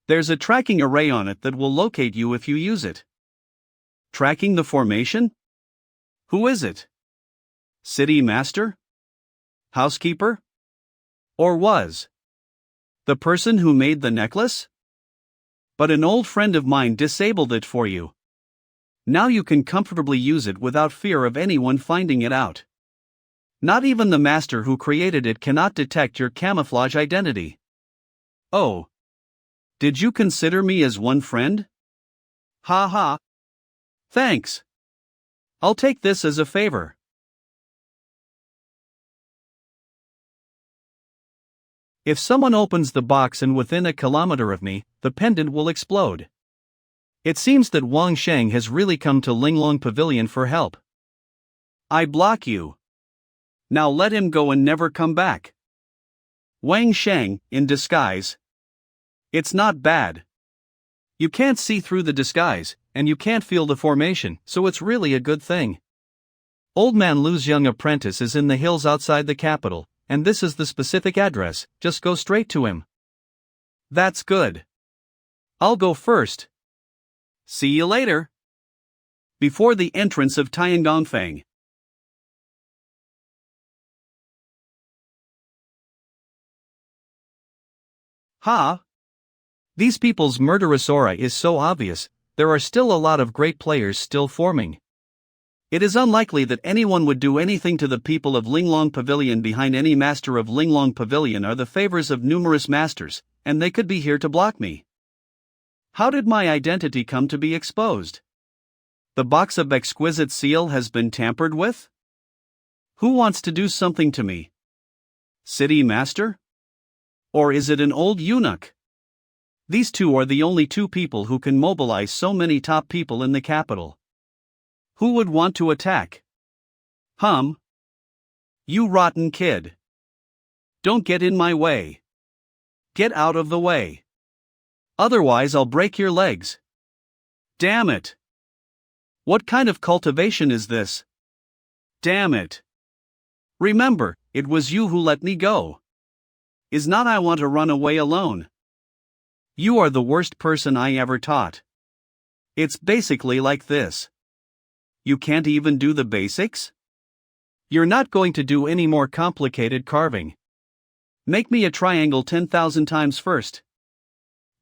There's a tracking array on it that will locate you if you use it. Tracking the formation? Who is it? City master? Housekeeper? Or was? The person who made the necklace? But an old friend of mine disabled it for you. Now you can comfortably use it without fear of anyone finding it out. Not even the master who created it cannot detect your camouflage identity. Oh. Did you consider me as one friend? Ha ha. Thanks. I'll take this as a favor. If someone opens the box and within a kilometer of me, the pendant will explode. It seems that Wang Sheng has really come to Linglong Pavilion for help. I block you. Now let him go and never come back. Wang Sheng, in disguise. It's not bad. You can't see through the disguise, and you can't feel the formation, so it's really a good thing. Old man Lu's young apprentice is in the hills outside the capital, and this is the specific address, just go straight to him. That's good. I'll go first. See you later. Before the entrance of Tiangongfang. Ha! These people's murderous aura is so obvious, there are still a lot of great players still forming. It is unlikely that anyone would do anything to the people of Linglong Pavilion. Behind any master of Linglong Pavilion are the favors of numerous masters, and they could be here to block me. How did my identity come to be exposed? The box of exquisite seal has been tampered with? Who wants to do something to me? City master? Or is it an old eunuch? These two are the only two people who can mobilize so many top people in the capital. Who would want to attack? You rotten kid. Don't get in my way. Get out of the way. Otherwise I'll break your legs. Damn it. What kind of cultivation is this? Damn it. Remember, it was you who let me go. Is not I want to run away alone. You are the worst person I ever taught. It's basically like this. You can't even do the basics? You're not going to do any more complicated carving. Make me a triangle 10,000 times first.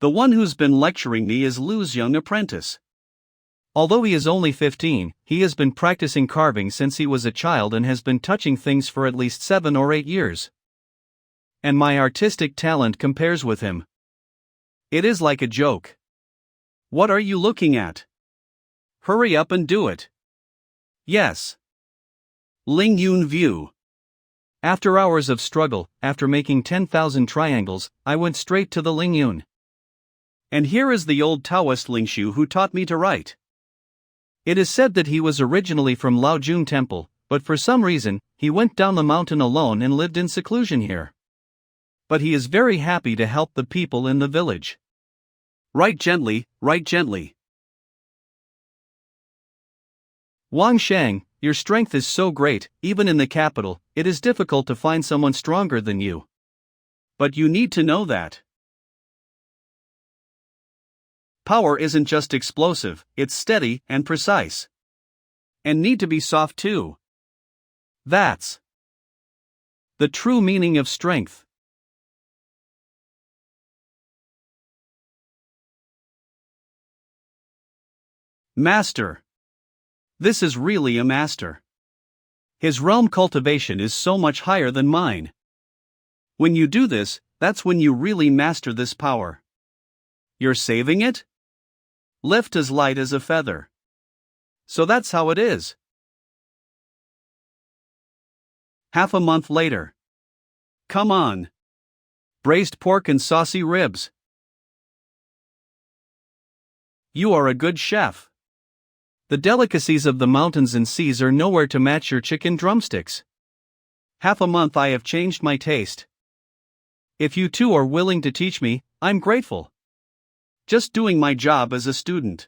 The one who's been lecturing me is Lu's young apprentice. Although he is only 15, he has been practicing carving since he was a child and has been touching things for at least 7 or 8 years. And my artistic talent compares with him. It is like a joke. What are you looking at? Hurry up and do it. Yes. Ling-Yun view. After hours of struggle, after making 10,000 triangles, I went straight to the Ling-Yun. And here is the old Taoist Lingshu who taught me to write. It is said that he was originally from Laojun Temple, but for some reason, he went down the mountain alone and lived in seclusion here. But he is very happy to help the people in the village. Write gently, write gently. Wang Sheng, your strength is so great, even in the capital, it is difficult to find someone stronger than you. But you need to know that. Power isn't just explosive, it's steady and precise. And need to be soft too. That's the true meaning of strength. Master. This is really a master. His realm cultivation is so much higher than mine. When you do this, that's when you really master this power. You're saving it? Lift as light as a feather. So that's how it is. Half a month later. Come on. Braised pork and saucy ribs. You are a good chef. The delicacies of the mountains and seas are nowhere to match your chicken drumsticks. Half a month I have changed my taste. If you two are willing to teach me, I'm grateful. Just doing my job as a student.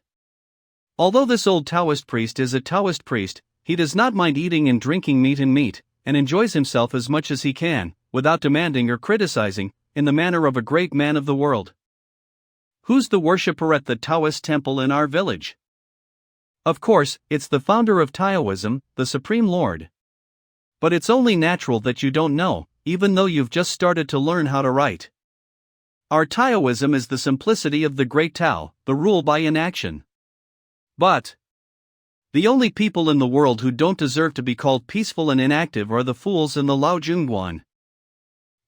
Although this old Taoist priest is a Taoist priest, he does not mind eating and drinking meat, and enjoys himself as much as he can, without demanding or criticizing, in the manner of a great man of the world. Who's the worshipper at the Taoist temple in our village? Of course, it's the founder of Taoism, the Supreme Lord. But it's only natural that you don't know, even though you've just started to learn how to write. Our Taoism is the simplicity of the great Tao, the rule by inaction. But the only people in the world who don't deserve to be called peaceful and inactive are the fools in the Laojunguan.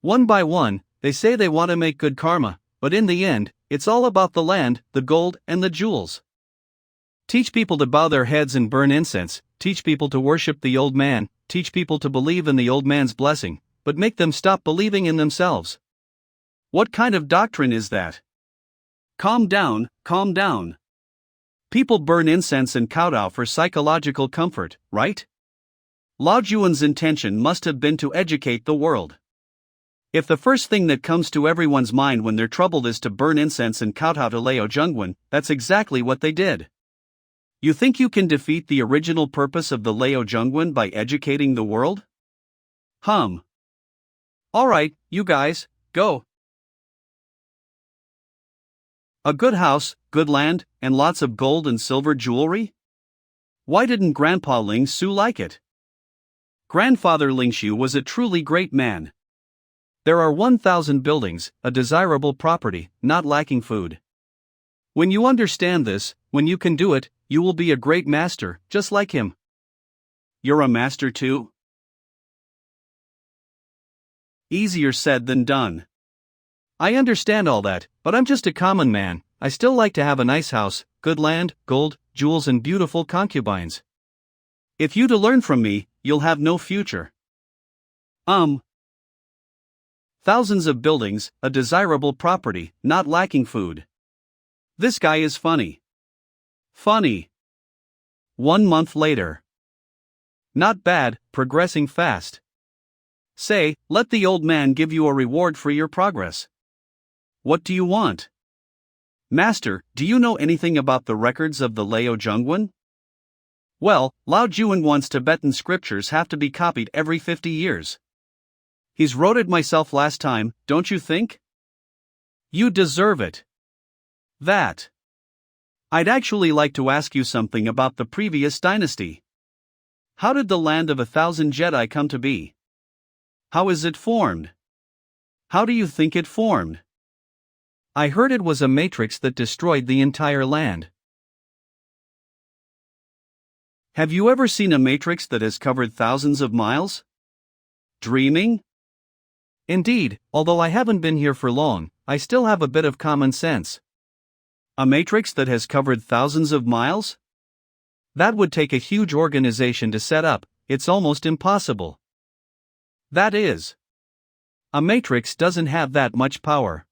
One by one, they say they want to make good karma, but in the end, it's all about the land, the gold, and the jewels. Teach people to bow their heads and burn incense, teach people to worship the old man, teach people to believe in the old man's blessing, but make them stop believing in themselves. What kind of doctrine is that? Calm down, calm down. People burn incense and kowtow for psychological comfort, right? Lao Juan's intention must have been to educate the world. If the first thing that comes to everyone's mind when they're troubled is to burn incense and kowtow to Lao Zhengguan, that's exactly what they did. You think you can defeat the original purpose of the Lao Zhengguan by educating the world? Alright, you guys, go. A good house, good land, and lots of gold and silver jewelry? Why didn't Grandpa Ling Su like it? Grandfather Lingshu was a truly great man. There are 1,000 buildings, a desirable property, not lacking food. When you understand this, when you can do it, you will be a great master, just like him. You're a master too? Easier said than done. I understand all that, but I'm just a common man. I still like to have a nice house, good land, gold, jewels, and beautiful concubines. If you to learn from me, you'll have no future. Thousands of buildings, a desirable property, not lacking food. This guy is funny. Funny. 1 month later. Not bad, progressing fast. Say, let the old man give you a reward for your progress. What do you want? Master, do you know anything about the records of the Lao Zhengguan? Well, Lao Zhengguan's Tibetan scriptures have to be copied every 50 years. He's wrote it myself last time, don't you think? You deserve it. That. I'd actually like to ask you something about the previous dynasty. How did the land of 1,000 Jedi come to be? How is it formed? How do you think it formed? I heard it was a matrix that destroyed the entire land. Have you ever seen a matrix that has covered thousands of miles? Dreaming? Indeed, although I haven't been here for long, I still have a bit of common sense. A matrix that has covered thousands of miles? That would take a huge organization to set up, it's almost impossible. That is. A matrix doesn't have that much power.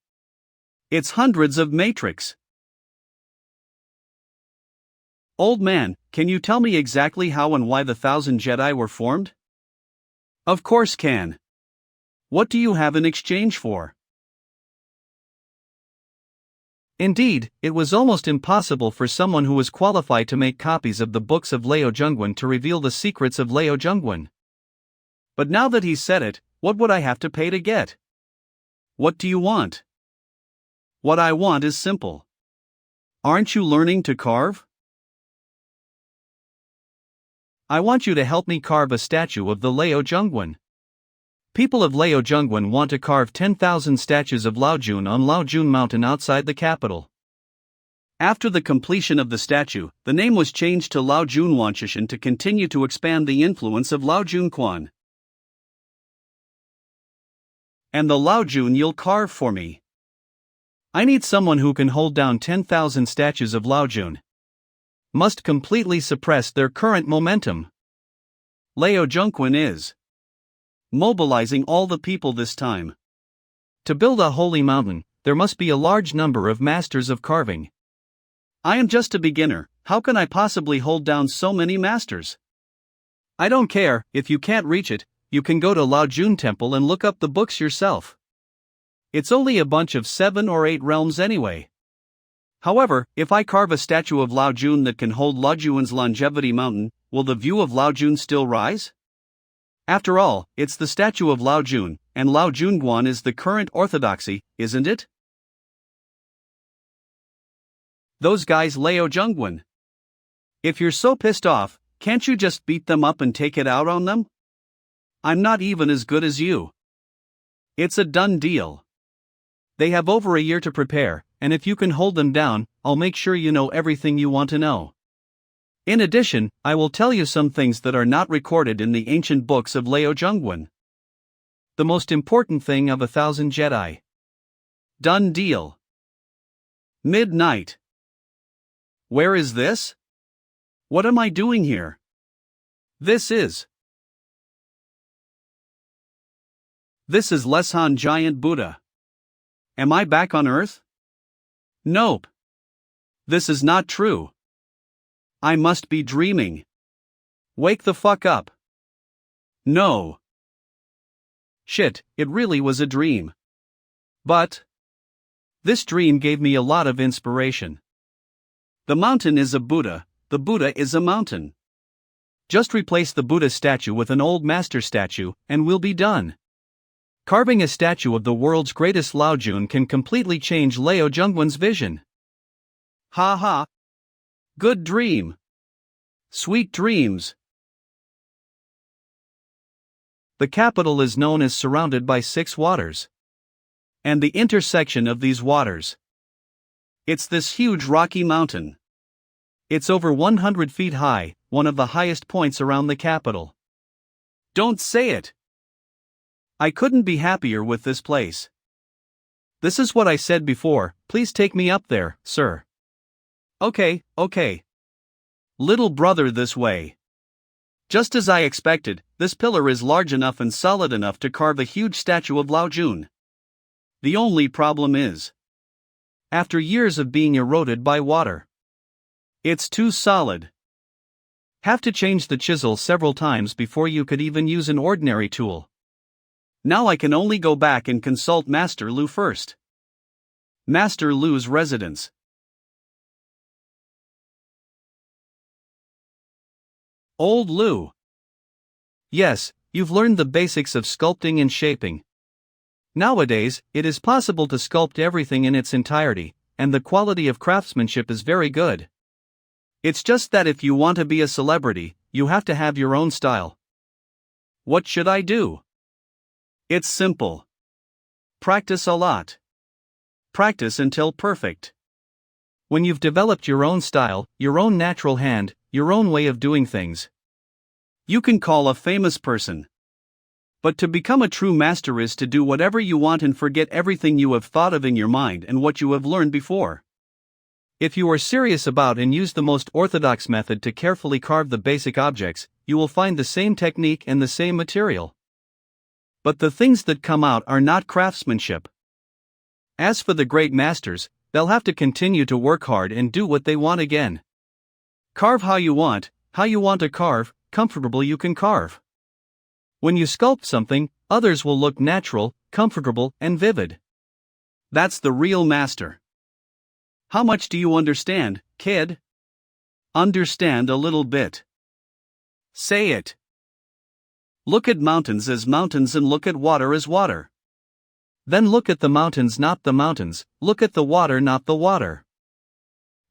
It's hundreds of matrix. Old man, can you tell me exactly how and why the 1,000 Jedi were formed? Of course can. What do you have in exchange for? Indeed, it was almost impossible for someone who was qualified to make copies of the books of Lao Zhengguan to reveal the secrets of Lao Zhengguan. But now that he's said it, what would I have to pay to get? What do you want? What I want is simple. Aren't you learning to carve? I want you to help me carve a statue of the Lao Zhengguan. People of Lao Zhengguan want to carve 10,000 statues of Lao Jun on Lao Jun Mountain outside the capital. After the completion of the statue, the name was changed to Lao Jun Wanshishan to continue to expand the influence of Lao Jun Quan. And the Lao Jun you'll carve for me. I need someone who can hold down 10,000 statues of Lao Jun. Must completely suppress their current momentum. Lao Zhengguan is mobilizing all the people this time. To build a holy mountain, there must be a large number of masters of carving. I am just a beginner, how can I possibly hold down so many masters? I don't care, if you can't reach it, you can go to Laojun Temple and look up the books yourself. It's only a bunch of 7 or 8 realms anyway. However, if I carve a statue of Laojun that can hold Laojuan's longevity mountain, will the view of Laojun still rise? After all, it's the statue of Laojun, and Laojunguan is the current orthodoxy, isn't it? Those guys Lao Zhongguan. If you're so pissed off, can't you just beat them up and take it out on them? I'm not even as good as you. It's a done deal. They have over a year to prepare, and if you can hold them down, I'll make sure you know everything you want to know. In addition, I will tell you some things that are not recorded in the ancient books of Lao Zhongguan. The most important thing of 1,000 Jedi. Done deal. Midnight. Where is this? What am I doing here? This is Lin-Huan Giant Buddha. Am I back on Earth? Nope. This is not true. I must be dreaming. Wake the fuck up. No. Shit, it really was a dream. But this dream gave me a lot of inspiration. The mountain is a Buddha, the Buddha is a mountain. Just replace the Buddha statue with an old master statue, and we'll be done. Carving a statue of the world's greatest Laojun can completely change Lao Zhongguan's vision. Ha ha. Good dream. Sweet dreams. The capital is known as surrounded by 6 waters. And the intersection of these waters. It's this huge rocky mountain. It's over 100 feet high, one of the highest points around the capital. Don't say it. I couldn't be happier with this place. This is what I said before, please take me up there, sir. Okay. Little brother, this way. Just as I expected, this pillar is large enough and solid enough to carve a huge statue of Laojun. The only problem is, after years of being eroded by water, it's too solid. Have to change the chisel several times before you could even use an ordinary tool. Now I can only go back and consult Master Lu first. Master Lu's residence. Old Lu. Yes, you've learned the basics of sculpting and shaping. Nowadays, it is possible to sculpt everything in its entirety, and the quality of craftsmanship is very good. It's just that if you want to be a celebrity, you have to have your own style. What should I do? It's simple. Practice a lot. Practice until perfect. When you've developed your own style, your own natural hand, your own way of doing things, you can call a famous person. But to become a true master is to do whatever you want and forget everything you have thought of in your mind and what you have learned before. If you are serious about and use the most orthodox method to carefully carve the basic objects, you will find the same technique and the same material. But the things that come out are not craftsmanship. As for the great masters, they'll have to continue to work hard and do what they want again. Carve how you want to carve, comfortable you can carve. When you sculpt something, others will look natural, comfortable, and vivid. That's the real master. How much do you understand, kid? Understand a little bit. Say it. Look at mountains as mountains and look at water as water. Then look at the mountains, not the mountains, look at the water, not the water.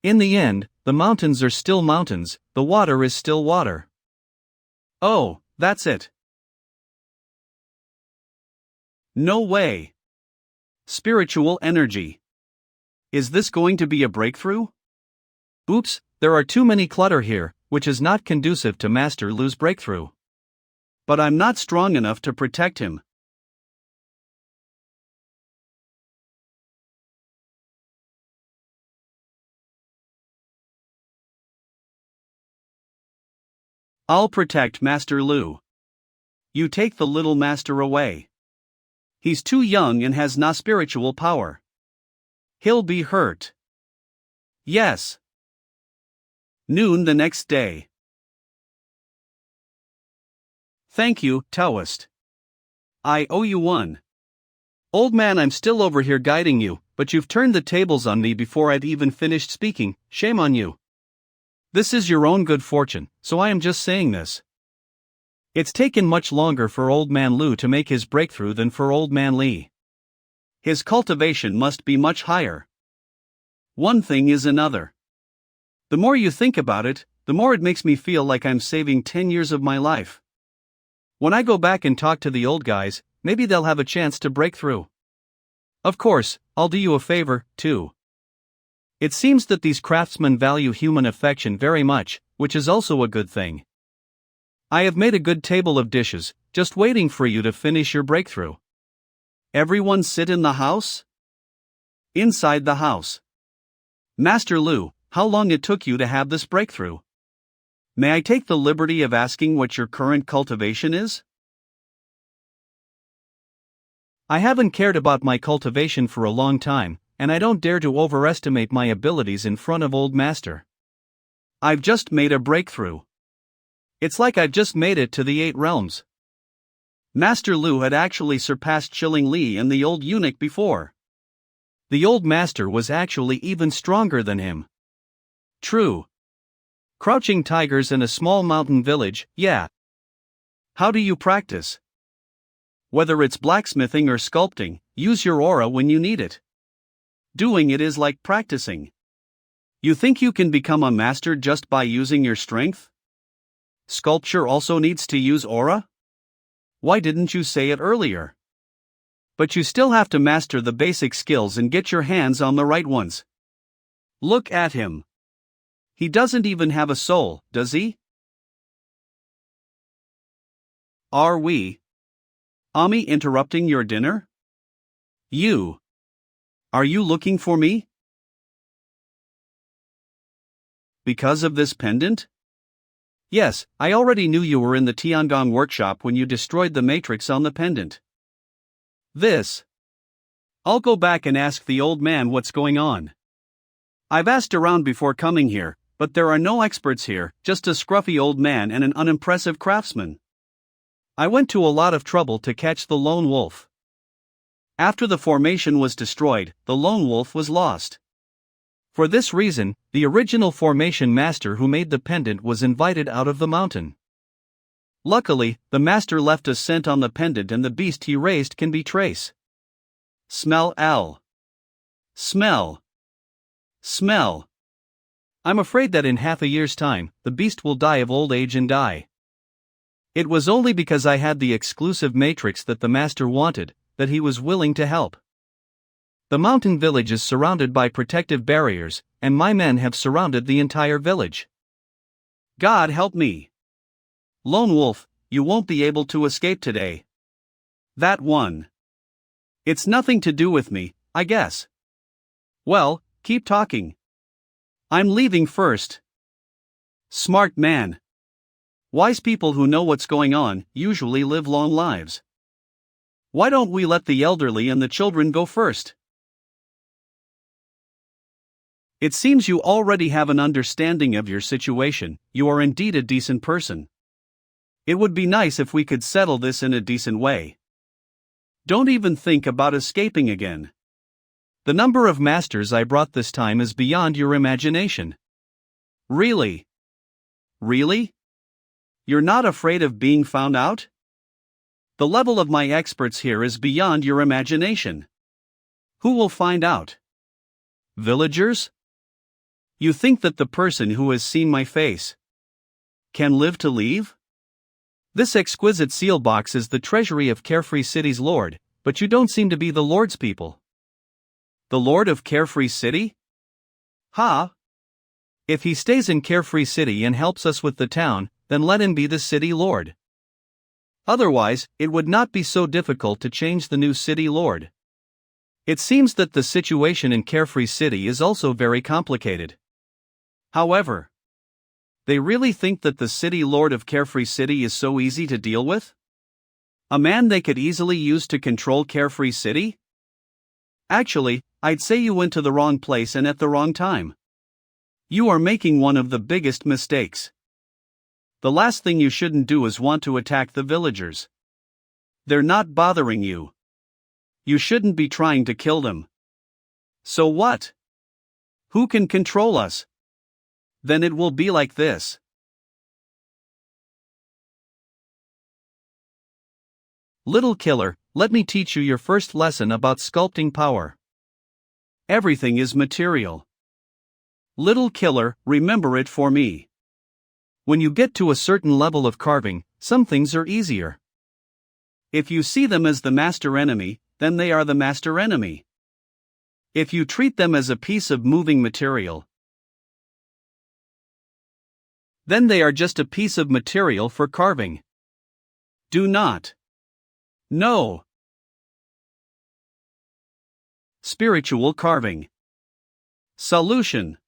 In the end, the mountains are still mountains, the water is still water. Oh, that's it. No way. Spiritual energy. Is this going to be a breakthrough? Oops, there are too many clutter here, which is not conducive to Master Lu's breakthrough. But I'm not strong enough to protect him. I'll protect Master Lu. You take the little master away. He's too young and has no spiritual power. He'll be hurt. Yes. Noon the next day. Thank you, Taoist. I owe you one. Old man, I'm still over here guiding you, but you've turned the tables on me before I'd even finished speaking. Shame on you. This is your own good fortune, so I am just saying this. It's taken much longer for Old Man Lu to make his breakthrough than for Old Man Li. His cultivation must be much higher. One thing is another. The more you think about it, the more it makes me feel like I'm saving 10 years of my life. When I go back and talk to the old guys, maybe they'll have a chance to break through. Of course, I'll do you a favor, too. It seems that these craftsmen value human affection very much, which is also a good thing. I have made a good table of dishes, just waiting for you to finish your breakthrough. Everyone sit in the house? Inside the house. Master Lu, how long it took you to have this breakthrough? May I take the liberty of asking what your current cultivation is? I haven't cared about my cultivation for a long time, and I don't dare to overestimate my abilities in front of Old Master. I've just made a breakthrough. It's like I've just made it to the 8 realms. Master Lu had actually surpassed Shilling Li and the old eunuch before. The old master was actually even stronger than him. True. Crouching tigers in a small mountain village, yeah. How do you practice? Whether it's blacksmithing or sculpting, use your aura when you need it. Doing it is like practicing. You think you can become a master just by using your strength? Sculpture also needs to use aura? Why didn't you say it earlier? But you still have to master the basic skills and get your hands on the right ones. Look at him. He doesn't even have a soul, does he? Are we, Ami, interrupting your dinner? Are you looking for me? Because of this pendant? Yes, I already knew you were in the Tiangong workshop when you destroyed the matrix on the pendant. I'll go back and ask the old man what's going on. I've asked around before coming here, but there are no experts here, just a scruffy old man and an unimpressive craftsman. I went to a lot of trouble to catch the lone wolf. After the formation was destroyed, the lone wolf was lost. For this reason, the original formation master who made the pendant was invited out of the mountain. Luckily, the master left a scent on the pendant and the beast he raised can be traced. Smell L. Smell. Smell. I'm afraid that in half a year's time, the beast will die of old age and die. It was only because I had the exclusive matrix that the master wanted, that he was willing to help. The mountain village is surrounded by protective barriers, and my men have surrounded the entire village. God help me. Lone wolf, you won't be able to escape today. That one. It's nothing to do with me, I guess. Well, keep talking. I'm leaving first. Smart man. Wise people who know what's going on usually live long lives. Why don't we let the elderly and the children go first? It seems you already have an understanding of your situation. You are indeed a decent person. It would be nice if we could settle this in a decent way. Don't even think about escaping again. The number of masters I brought this time is beyond your imagination. Really? Really? You're not afraid of being found out? The level of my experts here is beyond your imagination. Who will find out? Villagers? You think that the person who has seen my face can live to leave? This exquisite seal box is the treasury of Carefree City's lord, but you don't seem to be the lord's people. The lord of Carefree City? Ha! If he stays in Carefree City and helps us with the town, then let him be the city lord. Otherwise, it would not be so difficult to change the new city lord. It seems that the situation in Carefree City is also very complicated. However, they really think that the city lord of Carefree City is so easy to deal with? A man they could easily use to control Carefree City? Actually, I'd say you went to the wrong place and at the wrong time. You are making one of the biggest mistakes. The last thing you shouldn't do is want to attack the villagers. They're not bothering you. You shouldn't be trying to kill them. So what? Who can control us? Then it will be like this. Little killer, let me teach you your first lesson about sculpting power. Everything is material. Little killer, remember it for me. When you get to a certain level of carving, some things are easier. If you see them as the master enemy, then they are the master enemy. If you treat them as a piece of moving material, then they are just a piece of material for carving. Do not. No. Spiritual carving. Solution.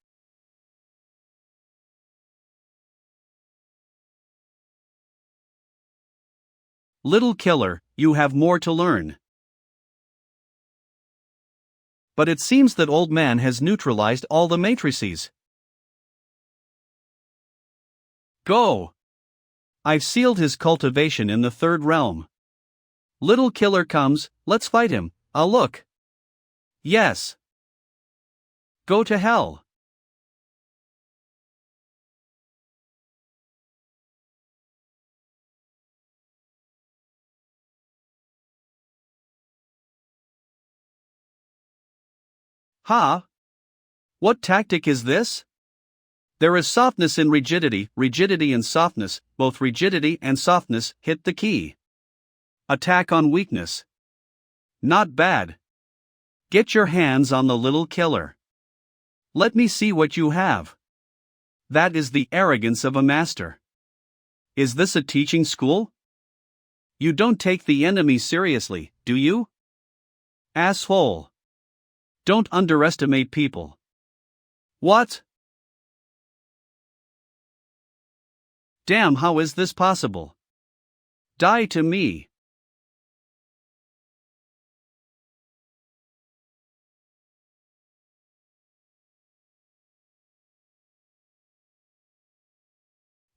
Little killer, you have more to learn. But it seems that old man has neutralized all the matrices. Go! I've sealed his cultivation in the third realm. Little killer comes, let's fight him, I'll look. Yes. Go to hell. Ha! What tactic is this? There is softness in rigidity, rigidity and softness, both rigidity and softness hit the key. Attack on weakness. Not bad. Get your hands on the little killer. Let me see what you have. That is the arrogance of a master. Is this a teaching school? You don't take the enemy seriously, do you? Asshole. Don't underestimate people. What? Damn, how is this possible? Die to me.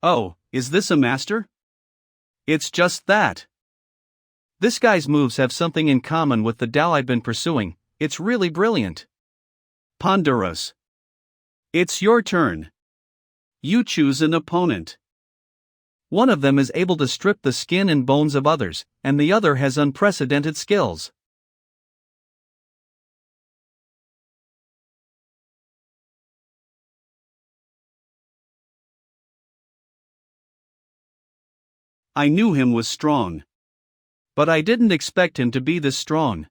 Oh, is this a master? It's just that. This guy's moves have something in common with the Tao I've been pursuing. It's really brilliant. Ponderous. It's your turn. You choose an opponent. One of them is able to strip the skin and bones of others, and the other has unprecedented skills. I knew him was strong. But I didn't expect him to be this strong.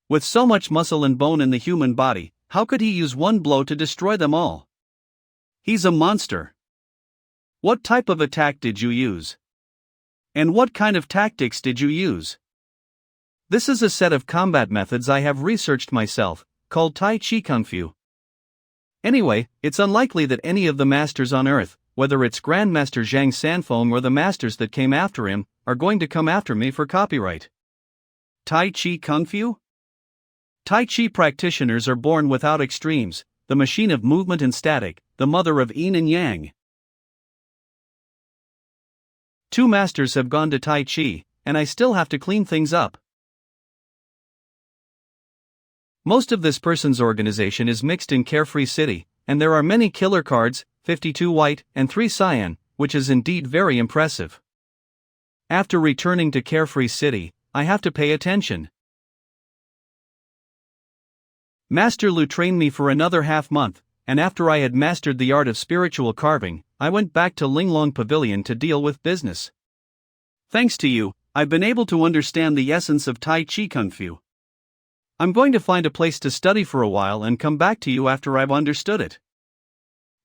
With so much muscle and bone in the human body, how could he use one blow to destroy them all? He's a monster. What type of attack did you use? And what kind of tactics did you use? This is a set of combat methods I have researched myself, called Tai Chi Kung Fu. Anyway, it's unlikely that any of the masters on Earth, whether it's Grandmaster Zhang Sanfeng or the masters that came after him, are going to come after me for copyright. Tai Chi Kung Fu? Tai Chi practitioners are born without extremes, the machine of movement and static, the mother of yin and yang. Two masters have gone to Tai Chi, and I still have to clean things up. Most of this person's organization is mixed in Carefree City, and there are many killer cards, 52 white and 3 cyan, which is indeed very impressive. After returning to Carefree City, I have to pay attention. Master Lu trained me for another half-month, and after I had mastered the art of spiritual carving, I went back to Linglong Pavilion to deal with business. Thanks to you, I've been able to understand the essence of Tai Chi Kung Fu. I'm going to find a place to study for a while and come back to you after I've understood it.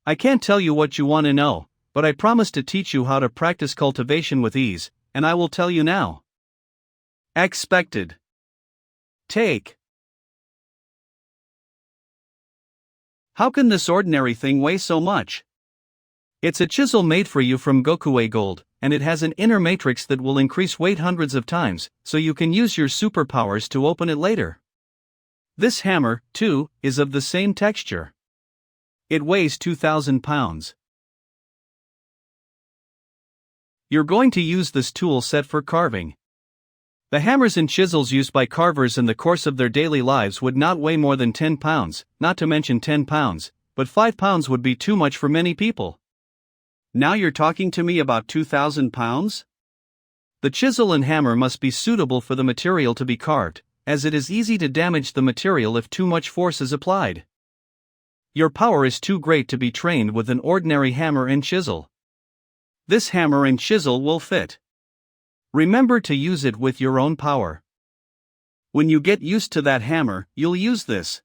I can't tell you what you want to know, but I promise to teach you how to practice cultivation with ease, and I will tell you now. Expected. Take. How can this ordinary thing weigh so much? It's a chisel made for you from Gokue gold, and it has an inner matrix that will increase weight hundreds of times, so you can use your superpowers to open it later. This hammer, too, is of the same texture. It weighs 2,000 pounds. You're going to use this tool set for carving. The hammers and chisels used by carvers in the course of their daily lives would not weigh more than 10 pounds, not to mention 10 pounds, but 5 pounds would be too much for many people. Now you're talking to me about 2,000 pounds? The chisel and hammer must be suitable for the material to be carved, as it is easy to damage the material if too much force is applied. Your power is too great to be trained with an ordinary hammer and chisel. This hammer and chisel will fit. Remember to use it with your own power. When you get used to that hammer, you'll use this.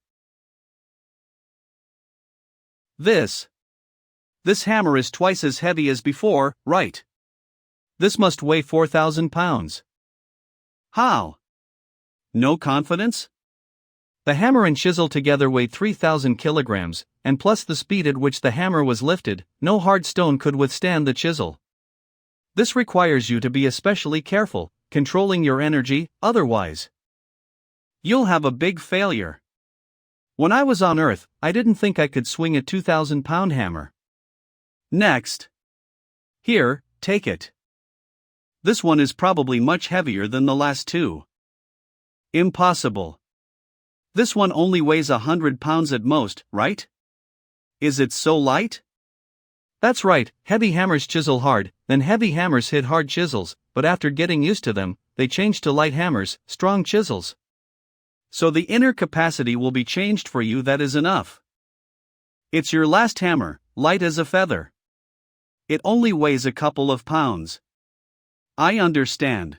This hammer is twice as heavy as before, right? This must weigh 4,000 pounds. How? No confidence? The hammer and chisel together weigh 3,000 kilograms, and plus the speed at which the hammer was lifted, no hard stone could withstand the chisel. This requires you to be especially careful, controlling your energy, otherwise you'll have a big failure. When I was on Earth, I didn't think I could swing a 2,000-pound hammer. Next. Here, take it. This one is probably much heavier than the last two. Impossible. This one only weighs 100 pounds at most, right? Is it so light? That's right, heavy hammers chisel hard, then heavy hammers hit hard chisels, but after getting used to them, they change to light hammers, strong chisels. So the inner capacity will be changed for you, that is enough. It's your last hammer, light as a feather. It only weighs a couple of pounds. I understand.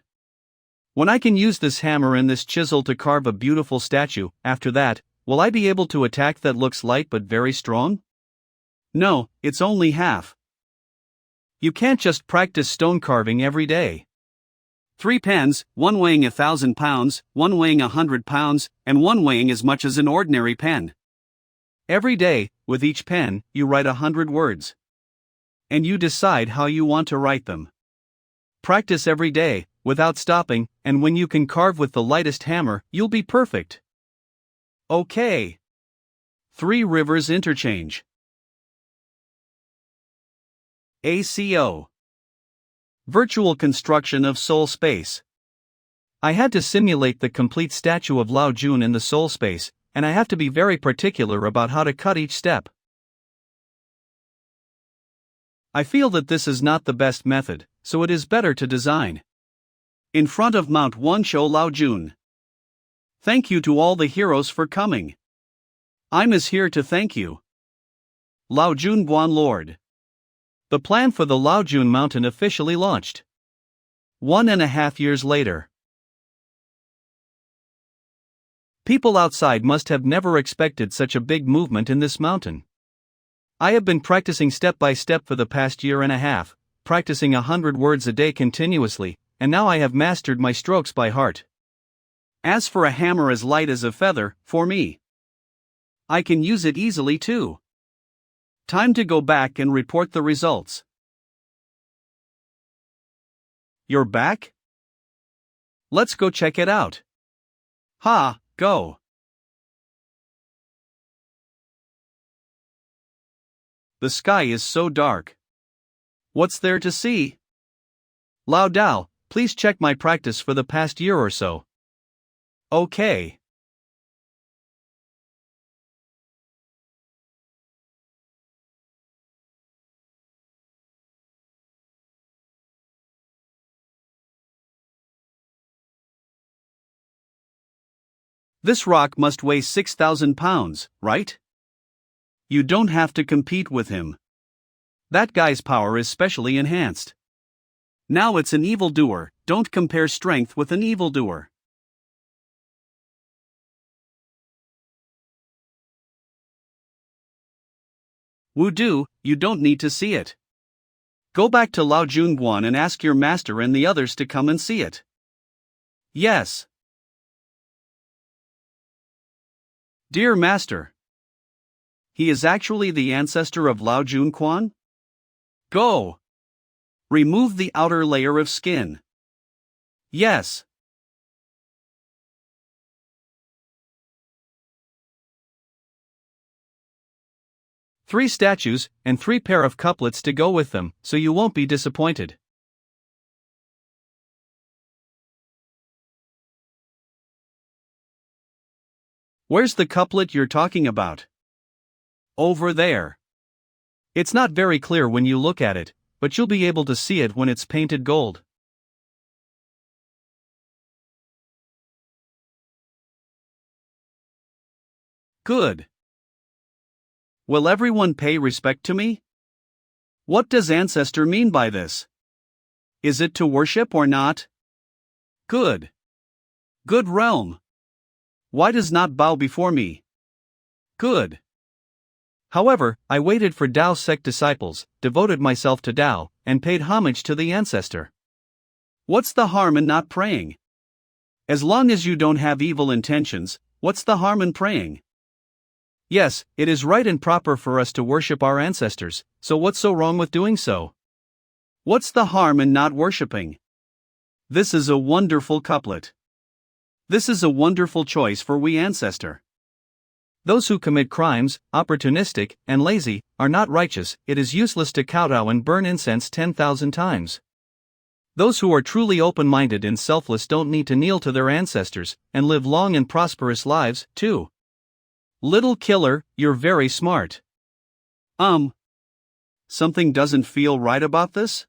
When I can use this hammer and this chisel to carve a beautiful statue, after that, will I be able to attack that looks light but very strong? No, it's only half. You can't just practice stone carving every day. 3 pens, one weighing 1,000 pounds, one weighing 100 pounds, and one weighing as much as an ordinary pen. Every day, with each pen, you write 100 words. And you decide how you want to write them. Practice every day, without stopping, and when you can carve with the lightest hammer, you'll be perfect. Okay. 3 Rivers Interchange. ACO. Virtual construction of soul space. I had to simulate the complete statue of Lao Jun in the soul space, and I have to be very particular about how to cut each step. I feel that this is not the best method, so it is better to design. In front of Mount Wansho Lao Jun. Thank you to all the heroes for coming. I'm here to thank you. Lao Jun Guan Lord. The plan for the Lao Jun mountain officially launched. 1.5 years later. People outside must have never expected such a big movement in this mountain. I have been practicing step by step for the past 1.5 years, practicing 100 words a day continuously, and now I have mastered my strokes by heart. As for a hammer as light as a feather, for me, I can use it easily too. Time to go back and report the results. You're back? Let's go check it out. Ha, go. The sky is so dark. What's there to see? Lao Dao, please check my practice for the past year or so. Okay. This rock must weigh 6,000 pounds, right? You don't have to compete with him. That guy's power is specially enhanced. Now it's an evildoer, don't compare strength with an evildoer. Wuyu, you don't need to see it. Go back to Lao Junguan and ask your master and the others to come and see it. Yes. Dear Master. He is actually the ancestor of Lao Junquan? Go. Remove the outer layer of skin. Yes. 3 statues, and 3 pair of couplets to go with them, so you won't be disappointed. Where's the couplet you're talking about? Over there. It's not very clear when you look at it, but you'll be able to see it when it's painted gold. Good. Will everyone pay respect to me? What does ancestor mean by this? Is it to worship or not? Good. Good realm. Why does not bow before me? Good. However, I waited for Tao sect disciples, devoted myself to Tao, and paid homage to the ancestor. What's the harm in not praying? As long as you don't have evil intentions, what's the harm in praying? Yes, it is right and proper for us to worship our ancestors, so what's so wrong with doing so? What's the harm in not worshipping? This is a wonderful couplet. This is a wonderful choice for we ancestor. Those who commit crimes, opportunistic, and lazy, are not righteous. It is useless to kowtow and burn incense 10,000 times. Those who are truly open-minded and selfless don't need to kneel to their ancestors, and live long and prosperous lives, too. Little killer, you're very smart. Something doesn't feel right about this?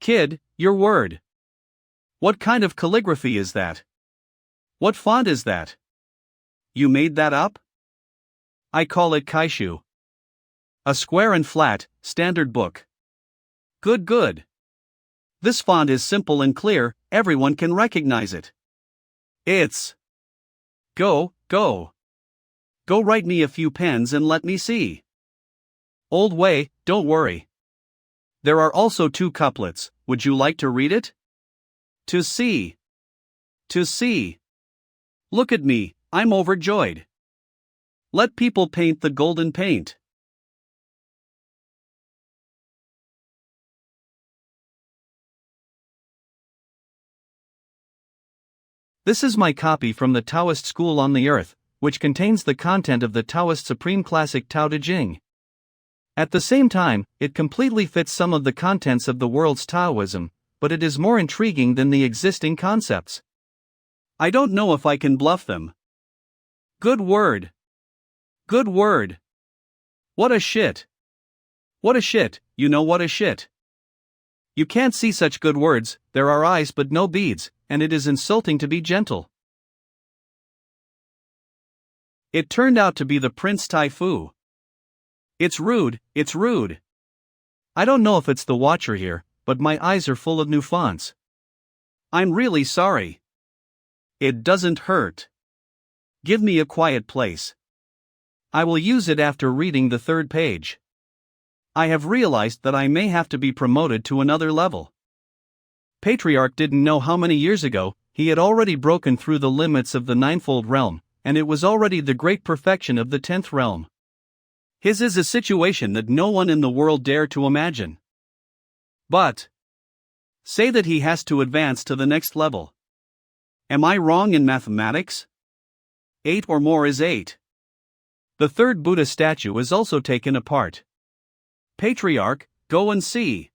Kid, your word. What kind of calligraphy is that? What font is that? You made that up? I call it kaishu. A square and flat, standard book. Good, good. This font is simple and clear, everyone can recognize it. It's. Go. Go write me a few pens and let me see. Old way, don't worry. There are also 2 couplets, would you like to read it? To see. To see. Look at me, I'm overjoyed. Let people paint the golden paint. This is my copy from the Taoist School on the Earth, which contains the content of the Taoist Supreme Classic Tao Te Ching. At the same time, it completely fits some of the contents of the world's Taoism, but it is more intriguing than the existing concepts. I don't know if I can bluff them. Good word. Good word. What a shit. What a shit, you know what a shit. You can't see such good words, there are eyes but no beads, and it is insulting to be gentle. It turned out to be the Prince Tai Fu. It's rude, it's rude. I don't know if it's the watcher here, but my eyes are full of new fonts. I'm really sorry. It doesn't hurt. Give me a quiet place. I will use it after reading the 3rd page. I have realized that I may have to be promoted to another level. Patriarch didn't know how many years ago, he had already broken through the limits of the 9-fold realm, and it was already the great perfection of the 10th realm. His is a situation that no one in the world dare to imagine. But say that he has to advance to the next level. Am I wrong in mathematics? 8 or more is 8. The 3rd Buddha statue is also taken apart. Patriarch, go and see.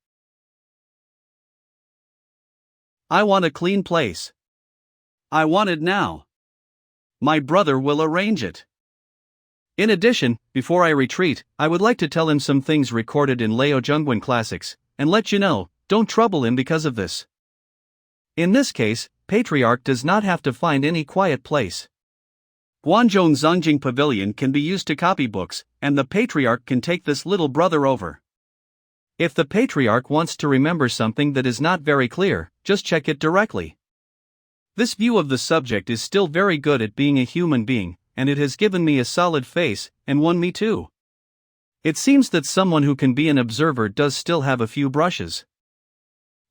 I want a clean place. I want it now. My brother will arrange it. In addition, before I retreat, I would like to tell him some things recorded in Liao Zhongguan classics, and let you know, don't trouble him because of this. In this case, Patriarch does not have to find any quiet place. Guangzhou Zongjing Pavilion can be used to copy books, and the Patriarch can take this little brother over. If the Patriarch wants to remember something that is not very clear, just check it directly. This view of the subject is still very good at being a human being, and it has given me a solid face, and won me too. It seems that someone who can be an observer does still have a few brushes.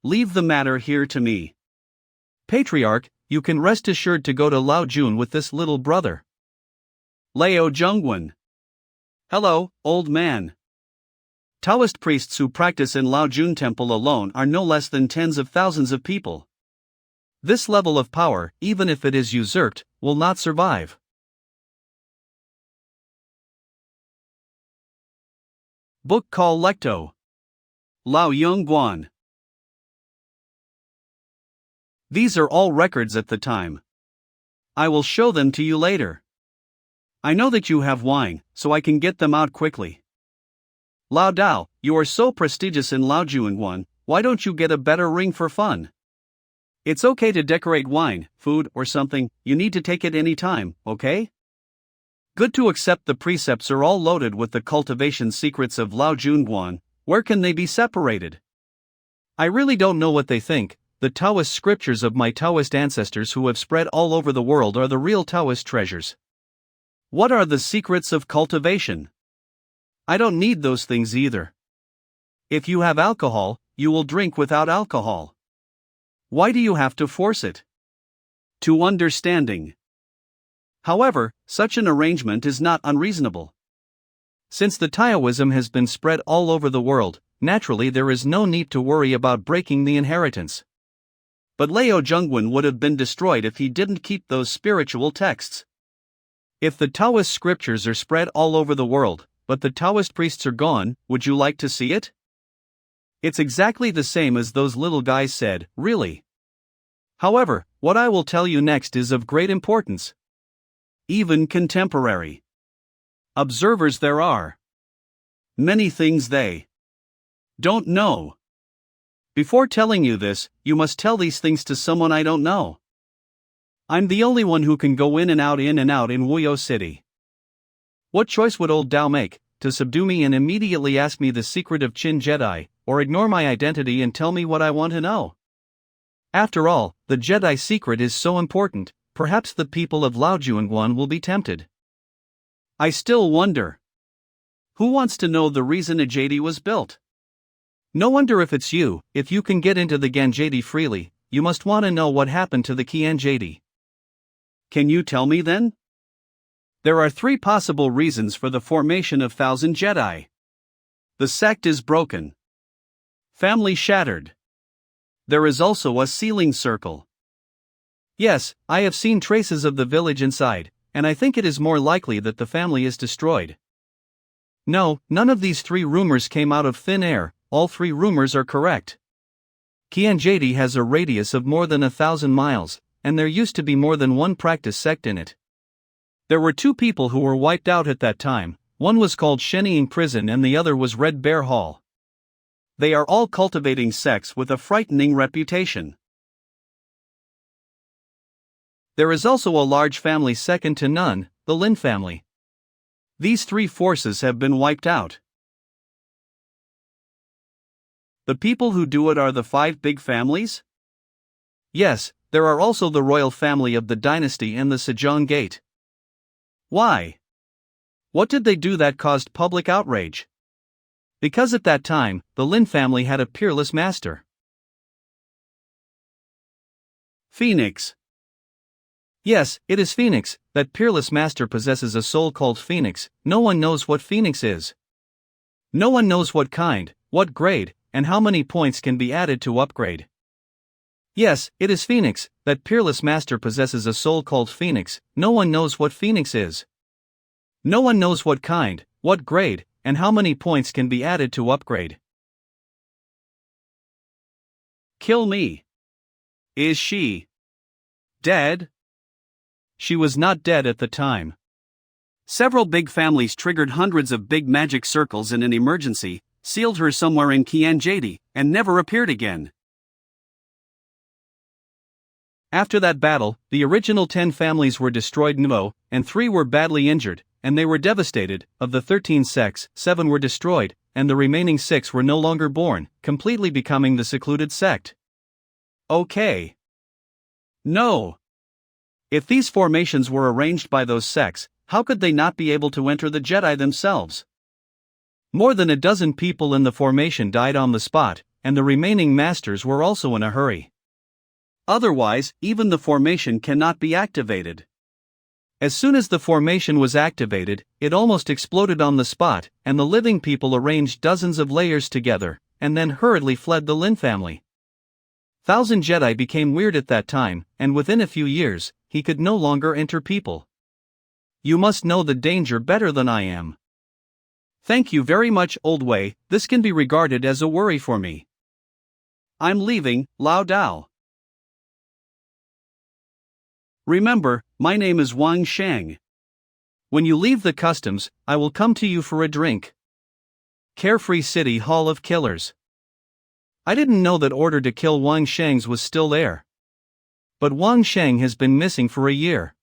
Leave the matter here to me. Patriarch, you can rest assured to go to Lao Jun with this little brother. Liao Zhongguan. Hello, old man. Taoist priests who practice in Lao Jun Temple alone are no less than tens of thousands of people. This level of power, even if it is usurped, will not survive. Book call Lecto. Lao Yongguan. These are all records at the time. I will show them to you later. I know that you have wine, so I can get them out quickly. Lao Dao, you are so prestigious in Lao Juanguan, why don't you get a better ring for fun? It's okay to decorate wine, food, or something, you need to take it any time, okay? Good to accept the precepts are all loaded with the cultivation secrets of Lao Junguan, where can they be separated? I really don't know what they think. The Taoist scriptures of my Taoist ancestors who have spread all over the world are the real Taoist treasures. What are the secrets of cultivation? I don't need those things either. If you have alcohol, you will drink without alcohol. Why do you have to force it? To understanding. However, such an arrangement is not unreasonable. Since the Taoism has been spread all over the world, naturally there is no need to worry about breaking the inheritance. But Lao Zhengwen would have been destroyed if he didn't keep those spiritual texts. If the Taoist scriptures are spread all over the world, but the Taoist priests are gone, would you like to see it? It's exactly the same as those little guys said, really. However, what I will tell you next is of great importance. Even contemporary observers there are many things they don't know. Before telling you this, you must tell these things to someone I don't know. I'm the only one who can go in and out in Wuyou City. What choice would old Dao make, to subdue me and immediately ask me the secret of Qin Jedi, or ignore my identity and tell me what I want to know? After all, the Jedi secret is so important, perhaps the people of Lao Juanguan will be tempted. I still wonder. Who wants to know the reason a Jedi was built? No wonder if it's you. If you can get into the Ganjadi freely, you must want to know what happened to the Qianjadi. Can you tell me then? There are 3 possible reasons for the formation of 1,000 Jedi. The sect is broken. Family shattered. There is also a sealing circle. Yes, I have seen traces of the village inside, and I think it is more likely that the family is destroyed. No, none of these 3 rumors came out of thin air. All 3 rumors are correct. Qianjadi has a radius of more than 1,000 miles, and there used to be more than one practice sect in it. There were 2 people who were wiped out at that time, one was called Shenying Prison and the other was Red Bear Hall. They are all cultivating sects with a frightening reputation. There is also a large family second to none, the Lin family. These 3 forces have been wiped out. The people who do it are the 5 big families? Yes, there are also the royal family of the dynasty and the Sejong Gate. Why? What did they do that caused public outrage? Because at that time, the Lin family had a peerless master. Phoenix. Yes, it is Phoenix. That peerless master possesses a soul called Phoenix. No one knows what Phoenix is. No one knows what kind, what grade, and how many points can be added to upgrade. Yes, it is Phoenix. That peerless master possesses a soul called Phoenix. No one knows what Phoenix is. No one knows what kind, what grade, and how many points can be added to upgrade. Kill me. Is she dead? She was not dead at the time. Several big families triggered hundreds of big magic circles in an emergency, sealed her somewhere in Qianjadi, and never appeared again. After that battle, the original 10 families were destroyed and 3 were badly injured, and they were devastated. Of the 13 sects, 7 were destroyed, and the remaining 6 were no longer born, completely becoming the secluded sect. Okay. No. If these formations were arranged by those sects, how could they not be able to enter the Jedi themselves? More than a dozen people in the formation died on the spot, and the remaining masters were also in a hurry. Otherwise, even the formation cannot be activated. As soon as the formation was activated, it almost exploded on the spot, and the living people arranged dozens of layers together, and then hurriedly fled the Lin family. 1,000 Jedi became weird at that time, and within a few years, he could no longer enter people. You must know the danger better than I am. Thank you very much, old Wei, this can be regarded as a worry for me. I'm leaving, Lao Dao. Remember, my name is Wang Shang. When you leave the customs, I will come to you for a drink. Carefree City Hall of Killers. I didn't know that order to kill Wang Shang's was still there. But Wang Shang has been missing for a year.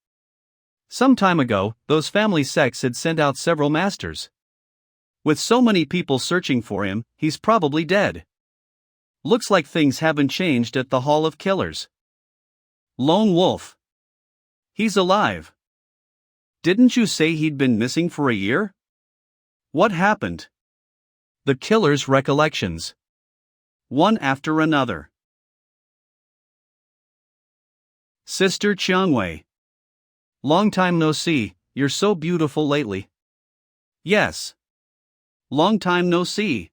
Some time ago, those family sects had sent out several masters. With so many people searching for him, he's probably dead. Looks like things haven't changed at the Hall of Killers. Lone Wolf. He's alive. Didn't you say he'd been missing for a year? What happened? The killer's recollections. One after another. Sister Qiangwei. Long time no see, you're so beautiful lately. Yes. Long time no see.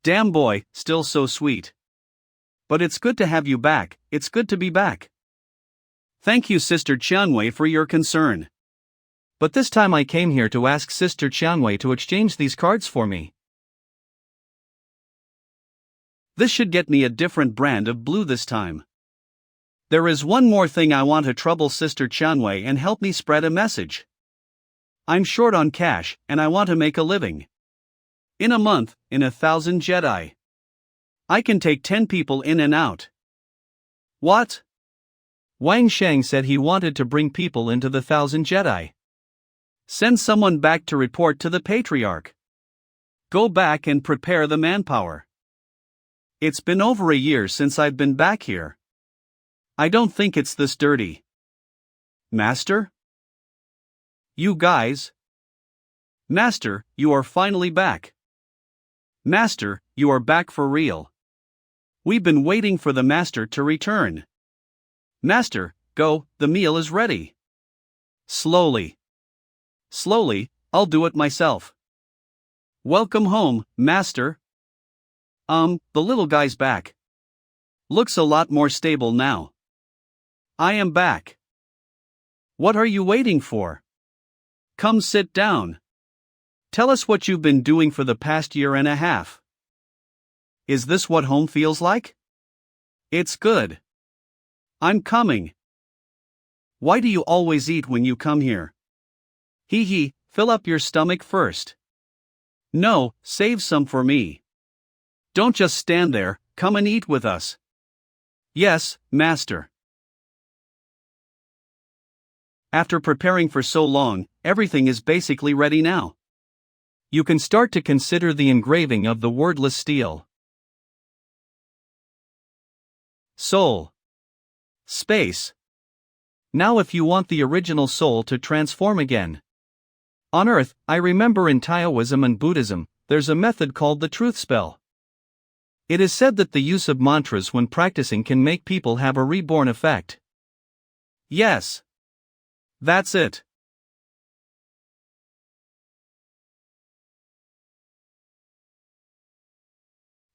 Damn boy, still so sweet. But it's good to have you back, it's good to be back. Thank you, Sister Qiangwei, for your concern. But this time I came here to ask Sister Qiangwei to exchange these cards for me. This should get me a different brand of blue this time. There is one more thing I want to trouble Sister Qiangwei and help me spread a message. I'm short on cash, and I want to make a living. In a month, in 1,000 Jedi. I can take 10 people in and out. What? Wang Shang said he wanted to bring people into the 1,000 Jedi. Send someone back to report to the Patriarch. Go back and prepare the manpower. It's been over a year since I've been back here. I don't think it's this dirty. Master? You guys? Master, you are finally back. Master, you are back for real. We've been waiting for the Master to return. Master, go, the meal is ready. Slowly. Slowly, I'll do it myself. Welcome home, Master. The little guy's back. Looks a lot more stable now. I am back. What are you waiting for? Come sit down. Tell us what you've been doing for the past year and a half. Is this what home feels like? It's good. I'm coming. Why do you always eat when you come here? Hee hee, fill up your stomach first. No, save some for me. Don't just stand there, come and eat with us. Yes, Master. After preparing for so long, everything is basically ready now. You can start to consider the engraving of the wordless steel. Soul. Space. Now if you want the original soul to transform again. On Earth, I remember in Taoism and Buddhism, there's a method called the truth spell. It is said that the use of mantras when practicing can make people have a reborn effect. Yes. That's it.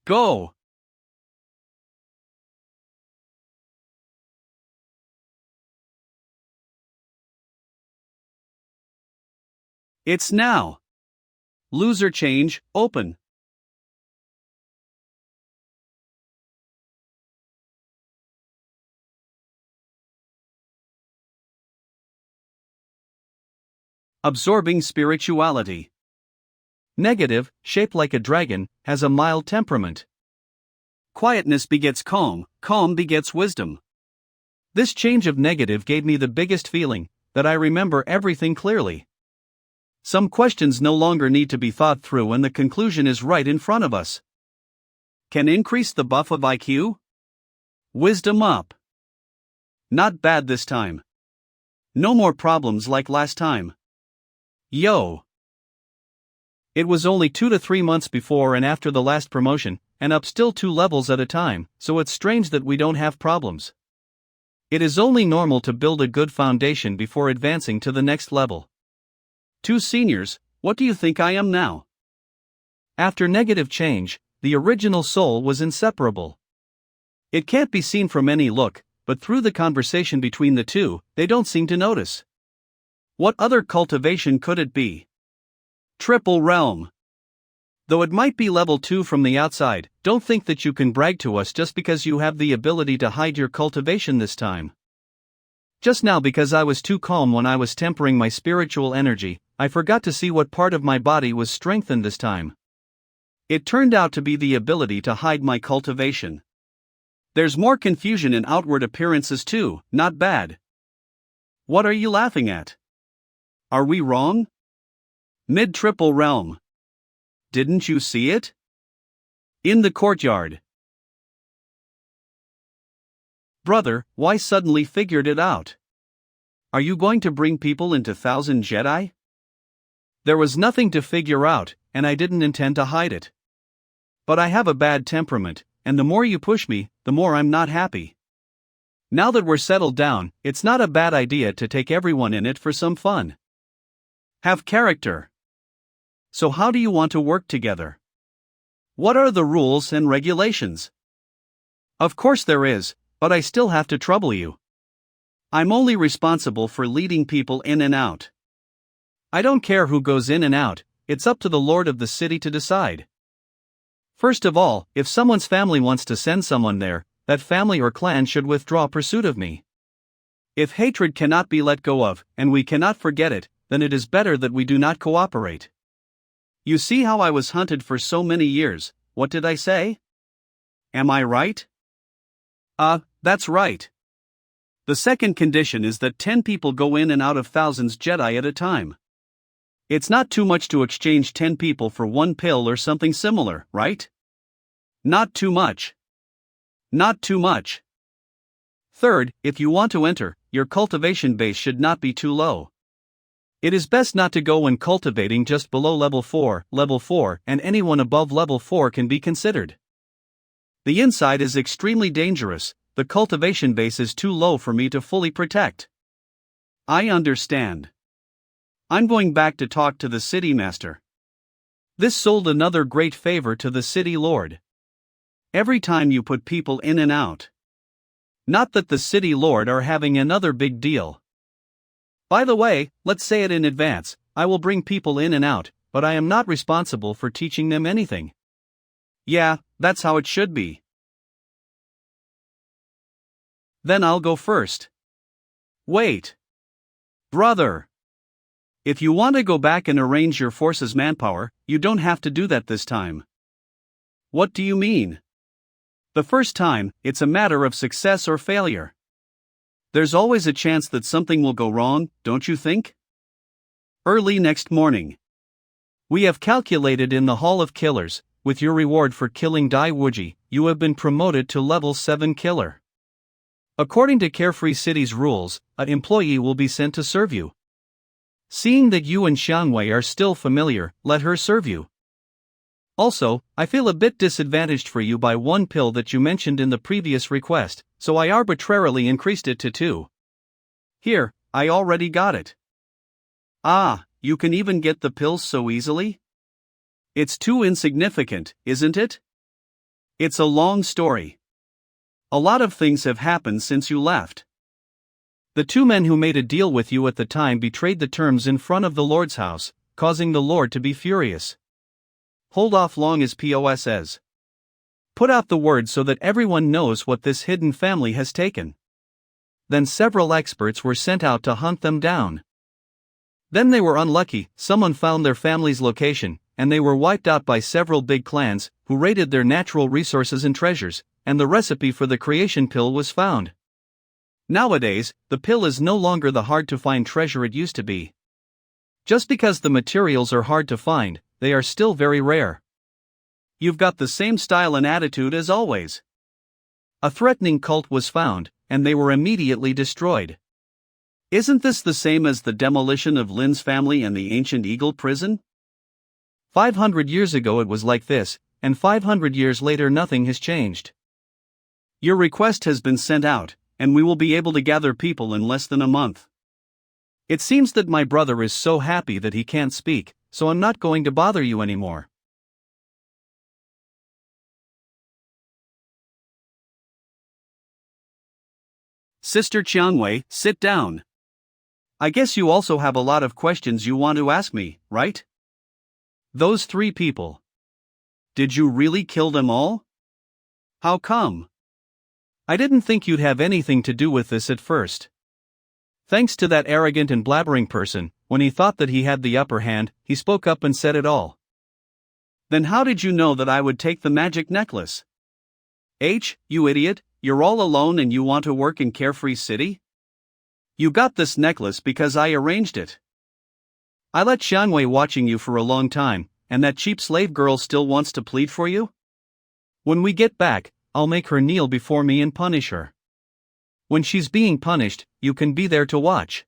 Go. It's now. Loser change, open. Absorbing spirituality. Negative, shaped like a dragon, has a mild temperament. Quietness begets calm, calm begets wisdom. This change of negative gave me the biggest feeling, that I remember everything clearly. Some questions no longer need to be thought through and the conclusion is right in front of us. Can increase the buff of IQ? Wisdom up. Not bad this time. No more problems like last time. Yo. It was only 2 to 3 months before and after the last promotion, and up still 2 levels at a time, so it's strange that we don't have problems. It is only normal to build a good foundation before advancing to the next level. 2 seniors, what do you think I am now? After negative change, the original soul was inseparable. It can't be seen from any look, but through the conversation between the two, they don't seem to notice. What other cultivation could it be? Triple realm. Though it might be level 2 from the outside, don't think that you can brag to us just because you have the ability to hide your cultivation this time. Just now, because I was too calm when I was tempering my spiritual energy, I forgot to see what part of my body was strengthened this time. It turned out to be the ability to hide my cultivation. There's more confusion in outward appearances too, not bad. What are you laughing at? Are we wrong? Mid-triple realm. Didn't you see it? In the courtyard. Brother, why suddenly figured it out? Are you going to bring people into 1,000 Jedi? There was nothing to figure out, and I didn't intend to hide it. But I have a bad temperament, and the more you push me, the more I'm not happy. Now that we're settled down, it's not a bad idea to take everyone in it for some fun. Have character. So how do you want to work together? What are the rules and regulations? Of course there is, but I still have to trouble you. I'm only responsible for leading people in and out. I don't care who goes in and out, it's up to the Lord of the city to decide. First of all, if someone's family wants to send someone there, that family or clan should withdraw pursuit of me. If hatred cannot be let go of, and we cannot forget it, then it is better that we do not cooperate. You see how I was hunted for so many years, what did I say? Am I right? That's right. The second condition is that 10 people go in and out of thousands Jedi at a time. It's not too much to exchange 10 people for one pill or something similar, right? Not too much. Not too much. Third, if you want to enter, your cultivation base should not be too low. It is best not to go when cultivating just below level 4, and anyone above level 4 can be considered. The inside is extremely dangerous, the cultivation base is too low for me to fully protect. I understand. I'm going back to talk to the city master. This sold another great favor to the city lord. Every time you put people in and out. Not that the city lord are having another big deal. By the way, let's say it in advance, I will bring people in and out, but I am not responsible for teaching them anything. Yeah, that's how it should be. Then I'll go first. Wait. Brother. If you want to go back and arrange your forces' manpower, you don't have to do that this time. What do you mean? The first time, it's a matter of success or failure. There's always a chance that something will go wrong, don't you think? Early next morning. We have calculated in the Hall of Killers, with your reward for killing Dai Wuji, you have been promoted to level 7 killer. According to Carefree City's rules, an employee will be sent to serve you. Seeing that you and Xiangwei are still familiar, let her serve you. Also, I feel a bit disadvantaged for you by one pill that you mentioned in the previous request, so I arbitrarily increased it to 2. Here, I already got it. Ah, you can even get the pills so easily? It's too insignificant, isn't it? It's a long story. A lot of things have happened since you left. The 2 men who made a deal with you at the time betrayed the terms in front of the Lord's house, causing the Lord to be furious. Hold off long as POS says. Put out the word so that everyone knows what this hidden family has taken. Then several experts were sent out to hunt them down. Then they were unlucky, someone found their family's location, and they were wiped out by several big clans, who raided their natural resources and treasures, and the recipe for the creation pill was found. Nowadays, the pill is no longer the hard-to-find treasure it used to be. Just because the materials are hard to find, they are still very rare. You've got the same style and attitude as always. A threatening cult was found, and they were immediately destroyed. Isn't this the same as the demolition of Lin's family and the ancient eagle prison? 500 years ago it was like this, and 500 years later nothing has changed. Your request has been sent out, and we will be able to gather people in less than a month. It seems that my brother is so happy that he can't speak, so I'm not going to bother you anymore. Sister Qiangwei, sit down. I guess you also have a lot of questions you want to ask me, right? Those 3 people. Did you really kill them all? How come? I didn't think you'd have anything to do with this at first. Thanks to that arrogant and blabbering person, when he thought that he had the upper hand, he spoke up and said it all. Then how did you know that I would take the magic necklace? You idiot, you're all alone and you want to work in Carefree City? You got this necklace because I arranged it. I let Xianwei watching you for a long time, and that cheap slave girl still wants to plead for you? When we get back, I'll make her kneel before me and punish her. When she's being punished, you can be there to watch.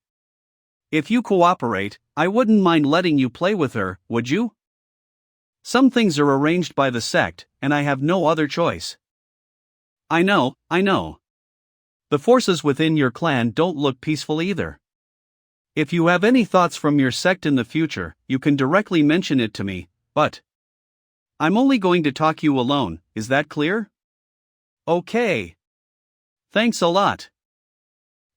If you cooperate, I wouldn't mind letting you play with her, would you? Some things are arranged by the sect, and I have no other choice. I know. The forces within your clan don't look peaceful either. If you have any thoughts from your sect in the future, you can directly mention it to me, but I'm only going to talk you alone, is that clear? Okay. Thanks a lot.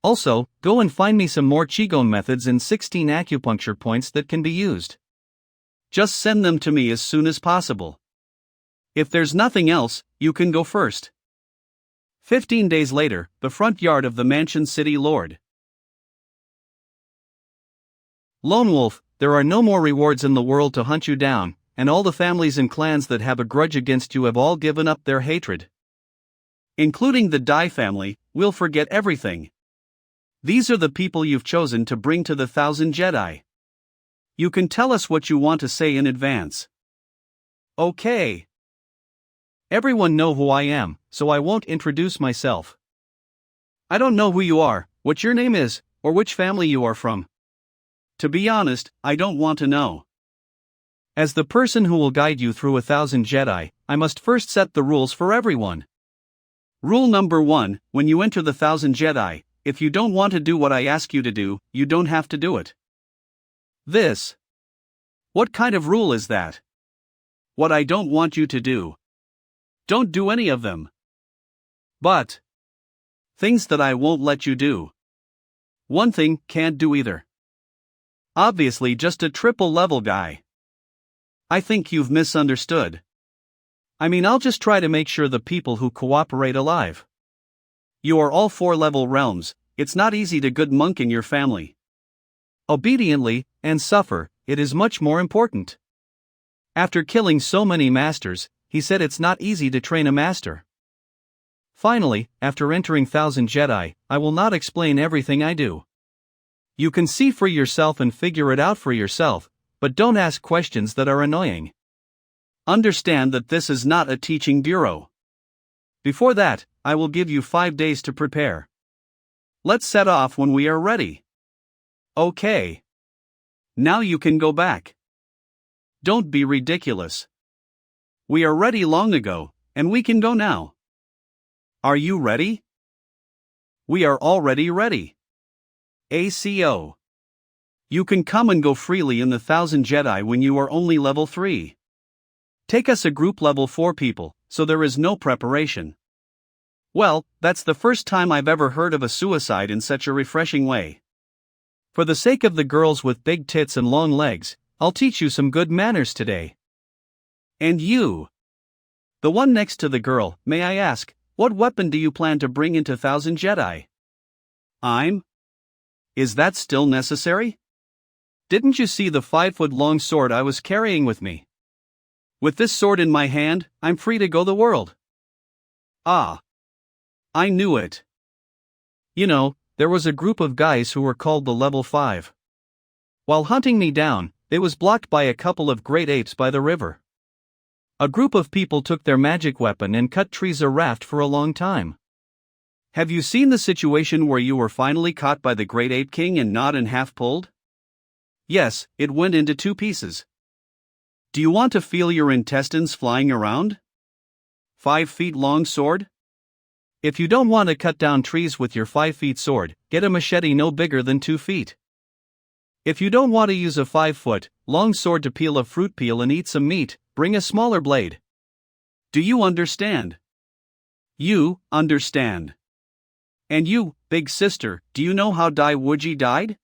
Also, go and find me some more Qigong methods and 16 acupuncture points that can be used. Just send them to me as soon as possible. If there's nothing else, you can go first. 15 days later, the front yard of the mansion city lord. Lone Wolf, there are no more rewards in the world to hunt you down, and all the families and clans that have a grudge against you have all given up their hatred. Including the Dai family, we'll forget everything. These are the people you've chosen to bring to the 1,000 Jedi. You can tell us what you want to say in advance. Okay. Everyone know who I am, so I won't introduce myself. I don't know who you are, what your name is, or which family you are from. To be honest, I don't want to know. As the person who will guide you through 1,000 Jedi, I must first set the rules for everyone. Rule number 1, when you enter the 1,000 Jedi, if you don't want to do what I ask you to do, you don't have to do it. This. What kind of rule is that? What I don't want you to do. Don't do any of them. But things that I won't let you do. One thing, can't do either. Obviously just a triple level guy. I think you've misunderstood. I mean, I'll just try to make sure the people who cooperate alive. You are all 4-level realms, it's not easy to good monk in your family. Obediently, and suffer, it is much more important. After killing so many masters, he said it's not easy to train a master. Finally, after entering 1,000 Jedi, I will not explain everything I do. You can see for yourself and figure it out for yourself, but don't ask questions that are annoying. Understand that this is not a teaching bureau. Before that, I will give you 5 days to prepare. Let's set off when we are ready. Okay. Now you can go back. Don't be ridiculous. We are ready long ago, and we can go now. Are you ready? We are already ready. ACO. You can come and go freely in the 1,000 Jedi when you are only level 3. Take us a group level 4 people, so there is no preparation. Well, that's the first time I've ever heard of a suicide in such a refreshing way. For the sake of the girls with big tits and long legs, I'll teach you some good manners today. And you, the one next to the girl, may I ask, what weapon do you plan to bring into 1,000 Jedi? Is that still necessary? Didn't you see the 5-foot-long sword I was carrying with me? With this sword in my hand, I'm free to go the world. Ah. I knew it. You know, there was a group of guys who were called the Level 5. While hunting me down, it was blocked by a couple of great apes by the river. A group of people took their magic weapon and cut trees a raft for a long time. Have you seen the situation where you were finally caught by the Great Ape King and not in half pulled? Yes, it went into 2 pieces. Do you want to feel your intestines flying around? 5 feet long sword? If you don't want to cut down trees with your 5-foot sword, get a machete no bigger than 2 feet. If you don't want to use a 5-foot-long sword to peel a fruit peel and eat some meat, bring a smaller blade. Do you understand? You understand. And you, big sister, do you know how Dai Wuji died?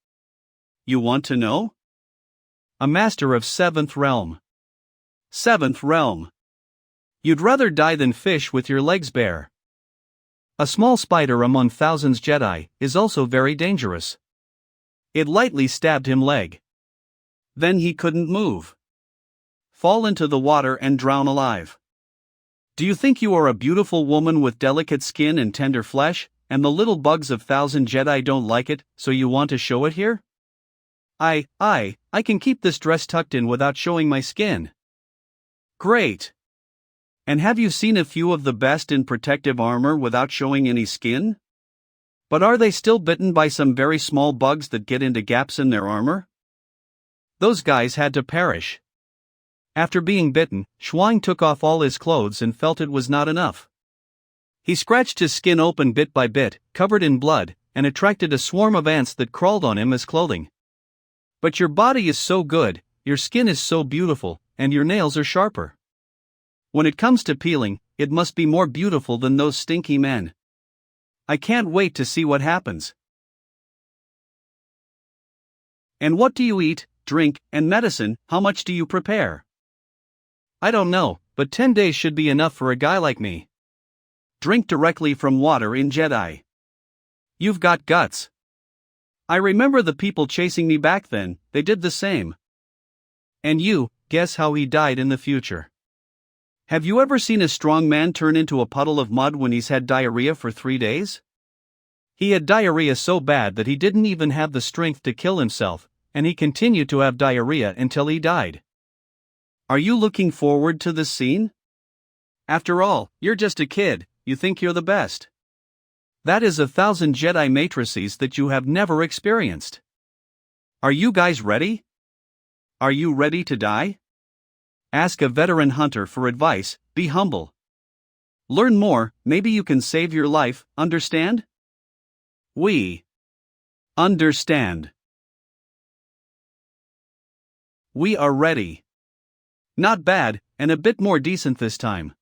You want to know? A master of 7th realm. Seventh realm. You'd rather die than fish with your legs bare. A small spider among thousands Jedi is also very dangerous. It lightly stabbed him leg. Then he couldn't move. Fall into the water and drown alive. Do you think you are a beautiful woman with delicate skin and tender flesh, and the little bugs of thousand Jedi don't like it, so you want to show it here? I can keep this dress tucked in without showing my skin. Great. And have you seen a few of the best in protective armor without showing any skin? But are they still bitten by some very small bugs that get into gaps in their armor? Those guys had to perish. After being bitten, Shuang took off all his clothes and felt it was not enough. He scratched his skin open bit by bit, covered in blood, and attracted a swarm of ants that crawled on him as clothing. But your body is so good, your skin is so beautiful, and your nails are sharper. When it comes to peeling, it must be more beautiful than those stinky men. I can't wait to see what happens. And what do you eat, drink, and medicine? How much do you prepare? I don't know, but 10 days should be enough for a guy like me. Drink directly from water in Jedi. You've got guts. I remember the people chasing me back then, they did the same. And you, guess how he died in the future. Have you ever seen a strong man turn into a puddle of mud when he's had diarrhea for 3 days? He had diarrhea so bad that he didn't even have the strength to kill himself, and he continued to have diarrhea until he died. Are you looking forward to this scene? After all, you're just a kid, you think you're the best. That is 1,000 Jedi matrices that you have never experienced. Are you guys ready? Are you ready to die? Ask a veteran hunter for advice, be humble. Learn more, maybe you can save your life, understand? We understand. We are ready. Not bad, and a bit more decent this time.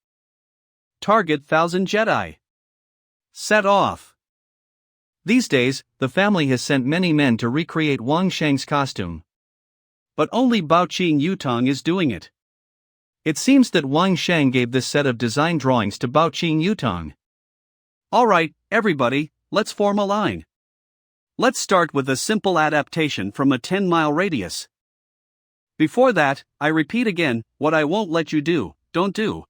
Target 1,000 Jedi. Set off. These days, the family has sent many men to recreate Wang Shang's costume. But only Bao Qing Yutong is doing it. It seems that Wang Shang gave this set of design drawings to Bao Qing Yutong. Alright, everybody, let's form a line. Let's start with a simple adaptation from a 10-mile radius. Before that, I repeat again, what I won't let you do, don't do.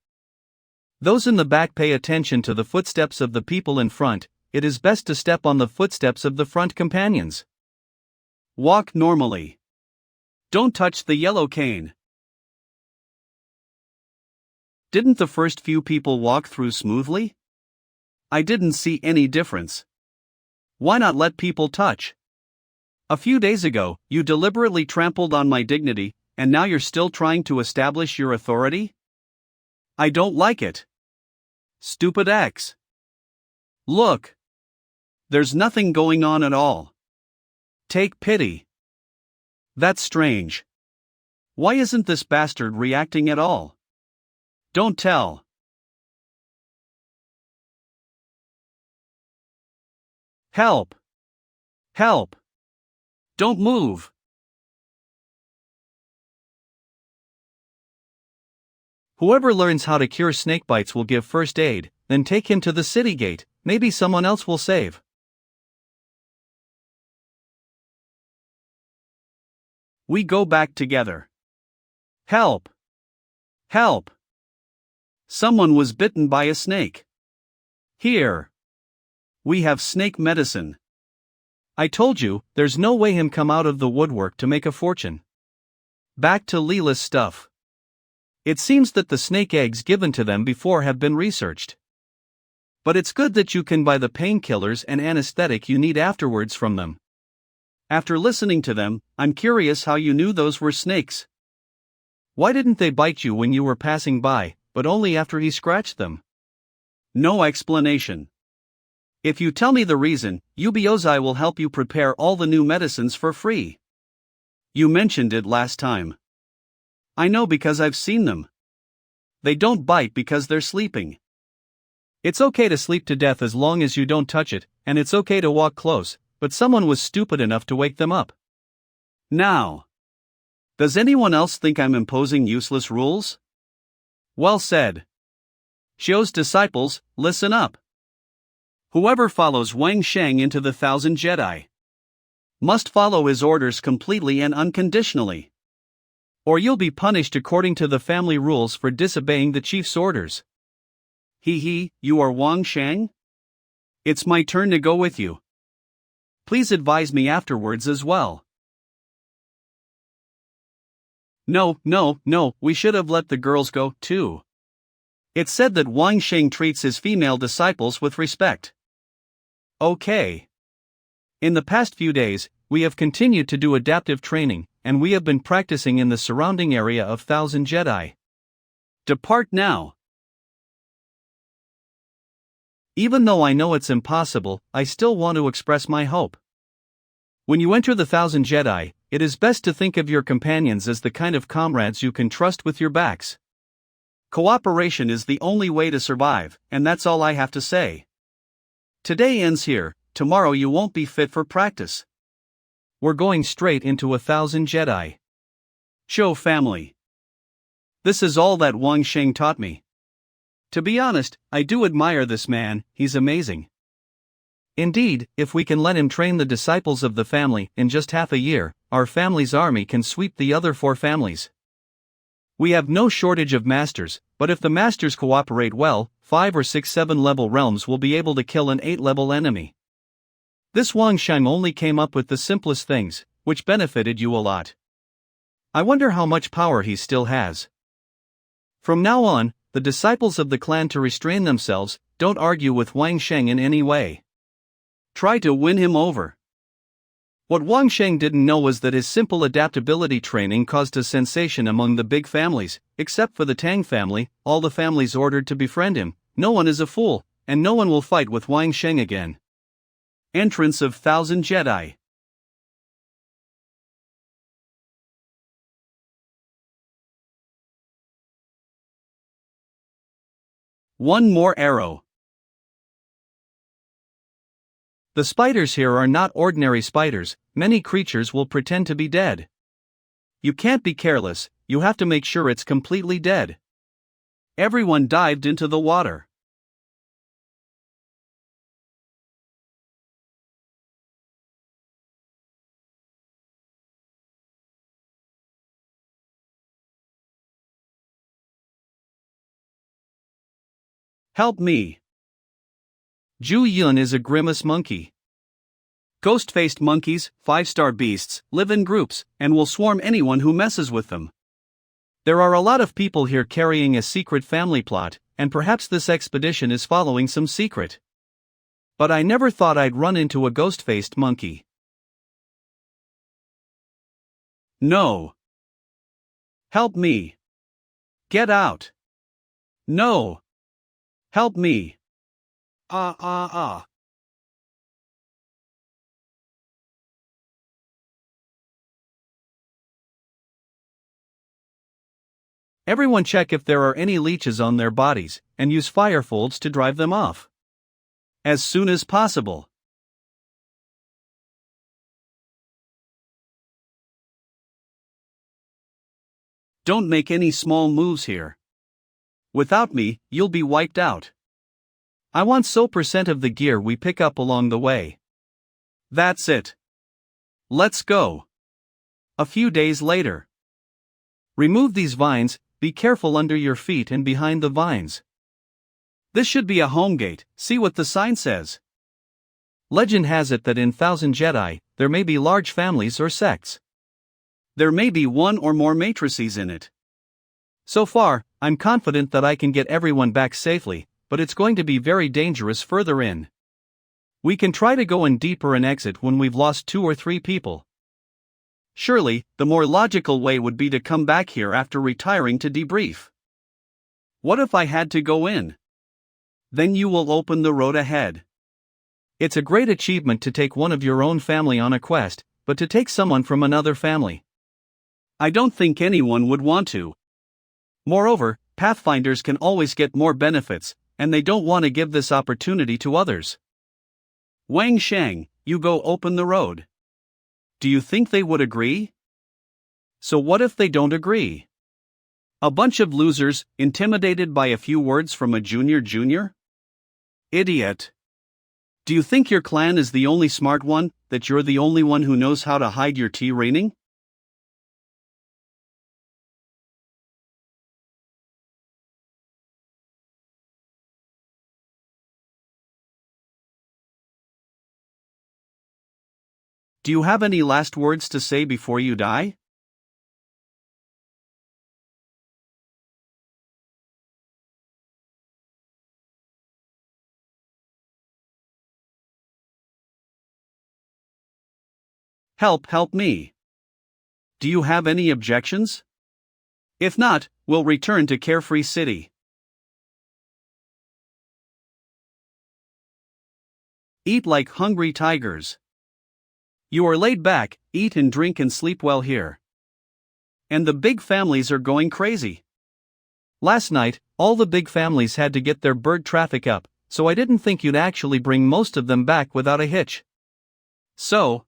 Those in the back pay attention to the footsteps of the people in front, it is best to step on the footsteps of the front companions. Walk normally. Don't touch the yellow cane. Didn't the first few people walk through smoothly? I didn't see any difference. Why not let people touch? A few days ago, you deliberately trampled on my dignity, and now you're still trying to establish your authority? I don't like it. Stupid X. Look. There's nothing going on at all. Take pity. That's strange. Why isn't this bastard reacting at all? Don't tell. Help. Help. Don't move. Whoever learns how to cure snake bites will give first aid, then take him to the city gate, maybe someone else will save. We go back together. Help! Help! Someone was bitten by a snake. Here. We have snake medicine. I told you, there's no way him come out of the woodwork to make a fortune. Back to Leela's stuff. It seems that the snake eggs given to them before have been researched. But it's good that you can buy the painkillers and anesthetic you need afterwards from them. After listening to them, I'm curious how you knew those were snakes. Why didn't they bite you when you were passing by, but only after he scratched them? No explanation. If you tell me the reason, Ubiozai will help you prepare all the new medicines for free. You mentioned it last time. I know because I've seen them. They don't bite because they're sleeping. It's okay to sleep to death as long as you don't touch it, and it's okay to walk close, but someone was stupid enough to wake them up. Now. Does anyone else think I'm imposing useless rules? Well said. Xiu's disciples, listen up. Whoever follows Wang Sheng into the 1,000 Jedi must follow his orders completely and unconditionally, or you'll be punished according to the family rules for disobeying the chief's orders. You are Wang Sheng? It's my turn to go with you. Please advise me afterwards as well. No, we should have let the girls go, too. It's said that Wang Sheng treats his female disciples with respect. Okay. In the past few days, we have continued to do adaptive training, and we have been practicing in the surrounding area of 1,000 Jedi. Depart now. Even though I know it's impossible, I still want to express my hope. When you enter the 1,000 Jedi, it is best to think of your companions as the kind of comrades you can trust with your backs. Cooperation is the only way to survive, and that's all I have to say. Today ends here, tomorrow you won't be fit for practice. We're going straight into 1,000 Jedi. Show family. This is all that Wang Sheng taught me. To be honest, I do admire this man, he's amazing. Indeed, if we can let him train the disciples of the family, in just half a year, our family's army can sweep the other 4 families. We have no shortage of masters, but if the masters cooperate well, 5 or 6 7-level realms will be able to kill an 8-level enemy. This Wang Sheng only came up with the simplest things, which benefited you a lot. I wonder how much power he still has. From now on, the disciples of the clan to restrain themselves, don't argue with Wang Sheng in any way. Try to win him over. What Wang Sheng didn't know was that his simple adaptability training caused a sensation among the big families, except for the Tang family. All the families ordered to befriend him. No one is a fool, and no one will fight with Wang Sheng again. Entrance of 1,000 Jedi. One more arrow. The spiders here are not ordinary spiders, many creatures will pretend to be dead. You can't be careless, you have to make sure it's completely dead. Everyone dived into the water. Help me. Zhu Yun is a grimace monkey. Ghost-faced monkeys, 5-star beasts, live in groups, and will swarm anyone who messes with them. There are a lot of people here carrying a secret family plot, and perhaps this expedition is following some secret. But I never thought I'd run into a ghost-faced monkey. No. Help me. Get out. No. Help me. Everyone check if there are any leeches on their bodies, and use fire folds to drive them off. As soon as possible. Don't make any small moves here. Without me, you'll be wiped out. I want % of the gear we pick up along the way. That's it. Let's go. A few days later. Remove these vines, be careful under your feet and behind the vines. This should be a home gate, see what the sign says. Legend has it that in 1,000 Jedi, there may be large families or sects. There may be one or more matrices in it. So far, I'm confident that I can get everyone back safely, but it's going to be very dangerous further in. We can try to go in deeper and exit when we've lost 2 or 3 people. Surely, the more logical way would be to come back here after retiring to debrief. What if I had to go in? Then you will open the road ahead. It's a great achievement to take one of your own family on a quest, but to take someone from another family. I don't think anyone would want to. Moreover, Pathfinders can always get more benefits, and they don't want to give this opportunity to others. Wang Sheng, you go open the road. Do you think they would agree? So what if they don't agree? A bunch of losers, intimidated by a few words from a junior? Idiot. Do you think your clan is the only smart one, that you're the only one who knows how to hide your tea raining? Do you have any last words to say before you die? Help me. Do you have any objections? If not, we'll return to Carefree City. Eat like hungry tigers. You are laid back, eat and drink and sleep well here. And the big families are going crazy. Last night, all the big families had to get their bird traffic up, so I didn't think you'd actually bring most of them back without a hitch. So,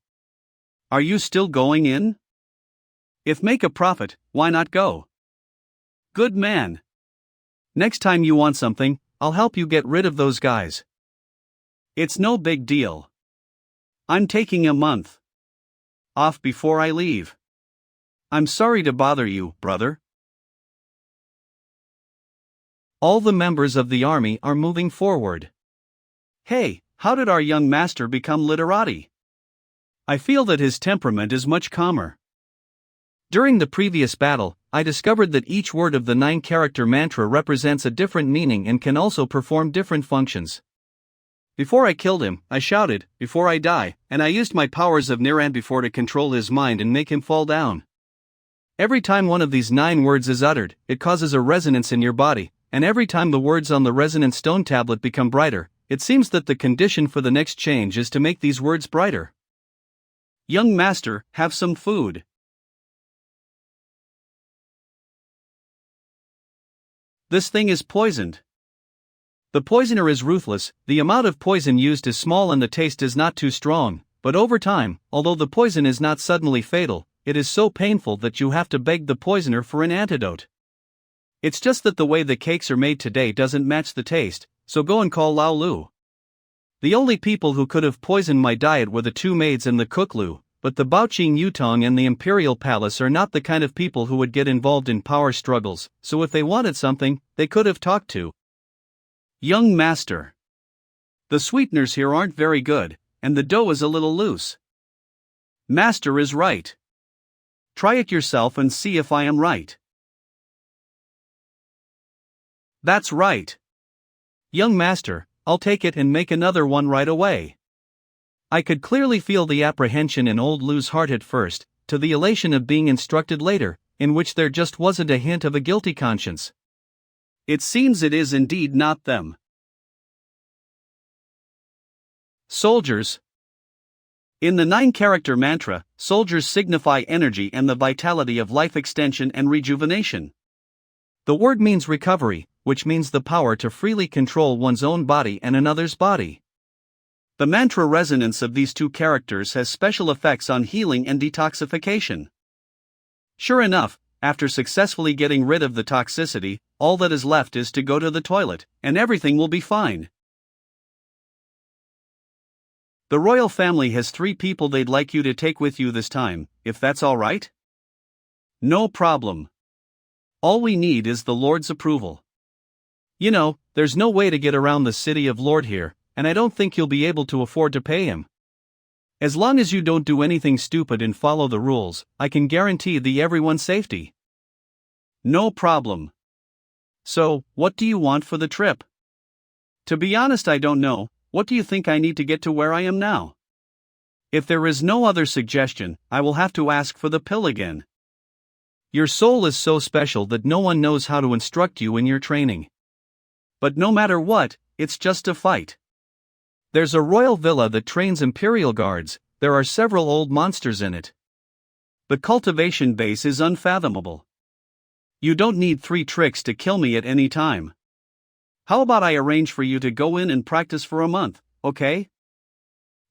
are you still going in? If make a profit, why not go? Good man. Next time you want something, I'll help you get rid of those guys. It's no big deal. I'm taking a month off before I leave. I'm sorry to bother you, brother. All the members of the army are moving forward. Hey, how did our young master become literati? I feel that his temperament is much calmer. During the previous battle, I discovered that each word of the 9-character mantra represents a different meaning and can also perform different functions. Before I killed him, I shouted, "Before I die," and I used my powers of Niran before to control his mind and make him fall down. Every time one of these 9 words is uttered, it causes a resonance in your body, and every time the words on the resonance stone tablet become brighter, it seems that the condition for the next change is to make these words brighter. Young master, have some food. This thing is poisoned. The poisoner is ruthless, the amount of poison used is small and the taste is not too strong, but over time, although the poison is not suddenly fatal, it is so painful that you have to beg the poisoner for an antidote. It's just that the way the cakes are made today doesn't match the taste, so go and call Lao Lu. The only people who could have poisoned my diet were the 2 maids and the cook Lu, but the Baoqing Yutong and the Imperial Palace are not the kind of people who would get involved in power struggles, so if they wanted something, they could have talked to. Young master. The sweeteners here aren't very good, and the dough is a little loose. Master is right. Try it yourself and see if I am right. That's right. Young master, I'll take it and make another one right away. I could clearly feel the apprehension in old Lu's heart at first, to the elation of being instructed later, in which there just wasn't a hint of a guilty conscience. It seems it is indeed not them. Soldiers. In the 9-character mantra, soldiers signify energy and the vitality of life extension and rejuvenation. The word means recovery, which means the power to freely control one's own body and another's body. The mantra resonance of these 2 characters has special effects on healing and detoxification. Sure enough, after successfully getting rid of the toxicity, all that is left is to go to the toilet, and everything will be fine. The royal family has 3 people they'd like you to take with you this time, if that's all right? No problem. All we need is the Lord's approval. You know, there's no way to get around the city of Lord here, and I don't think you'll be able to afford to pay him. As long as you don't do anything stupid and follow the rules, I can guarantee everyone's safety. No problem. So, what do you want for the trip? To be honest, I don't know. What do you think I need to get to where I am now? If there is no other suggestion, I will have to ask for the pill again. Your soul is so special that no one knows how to instruct you in your training. But no matter what, it's just a fight. There's a royal villa that trains Imperial guards, there are several old monsters in it. The cultivation base is unfathomable. You don't need 3 tricks to kill me at any time. How about I arrange for you to go in and practice for a month, okay?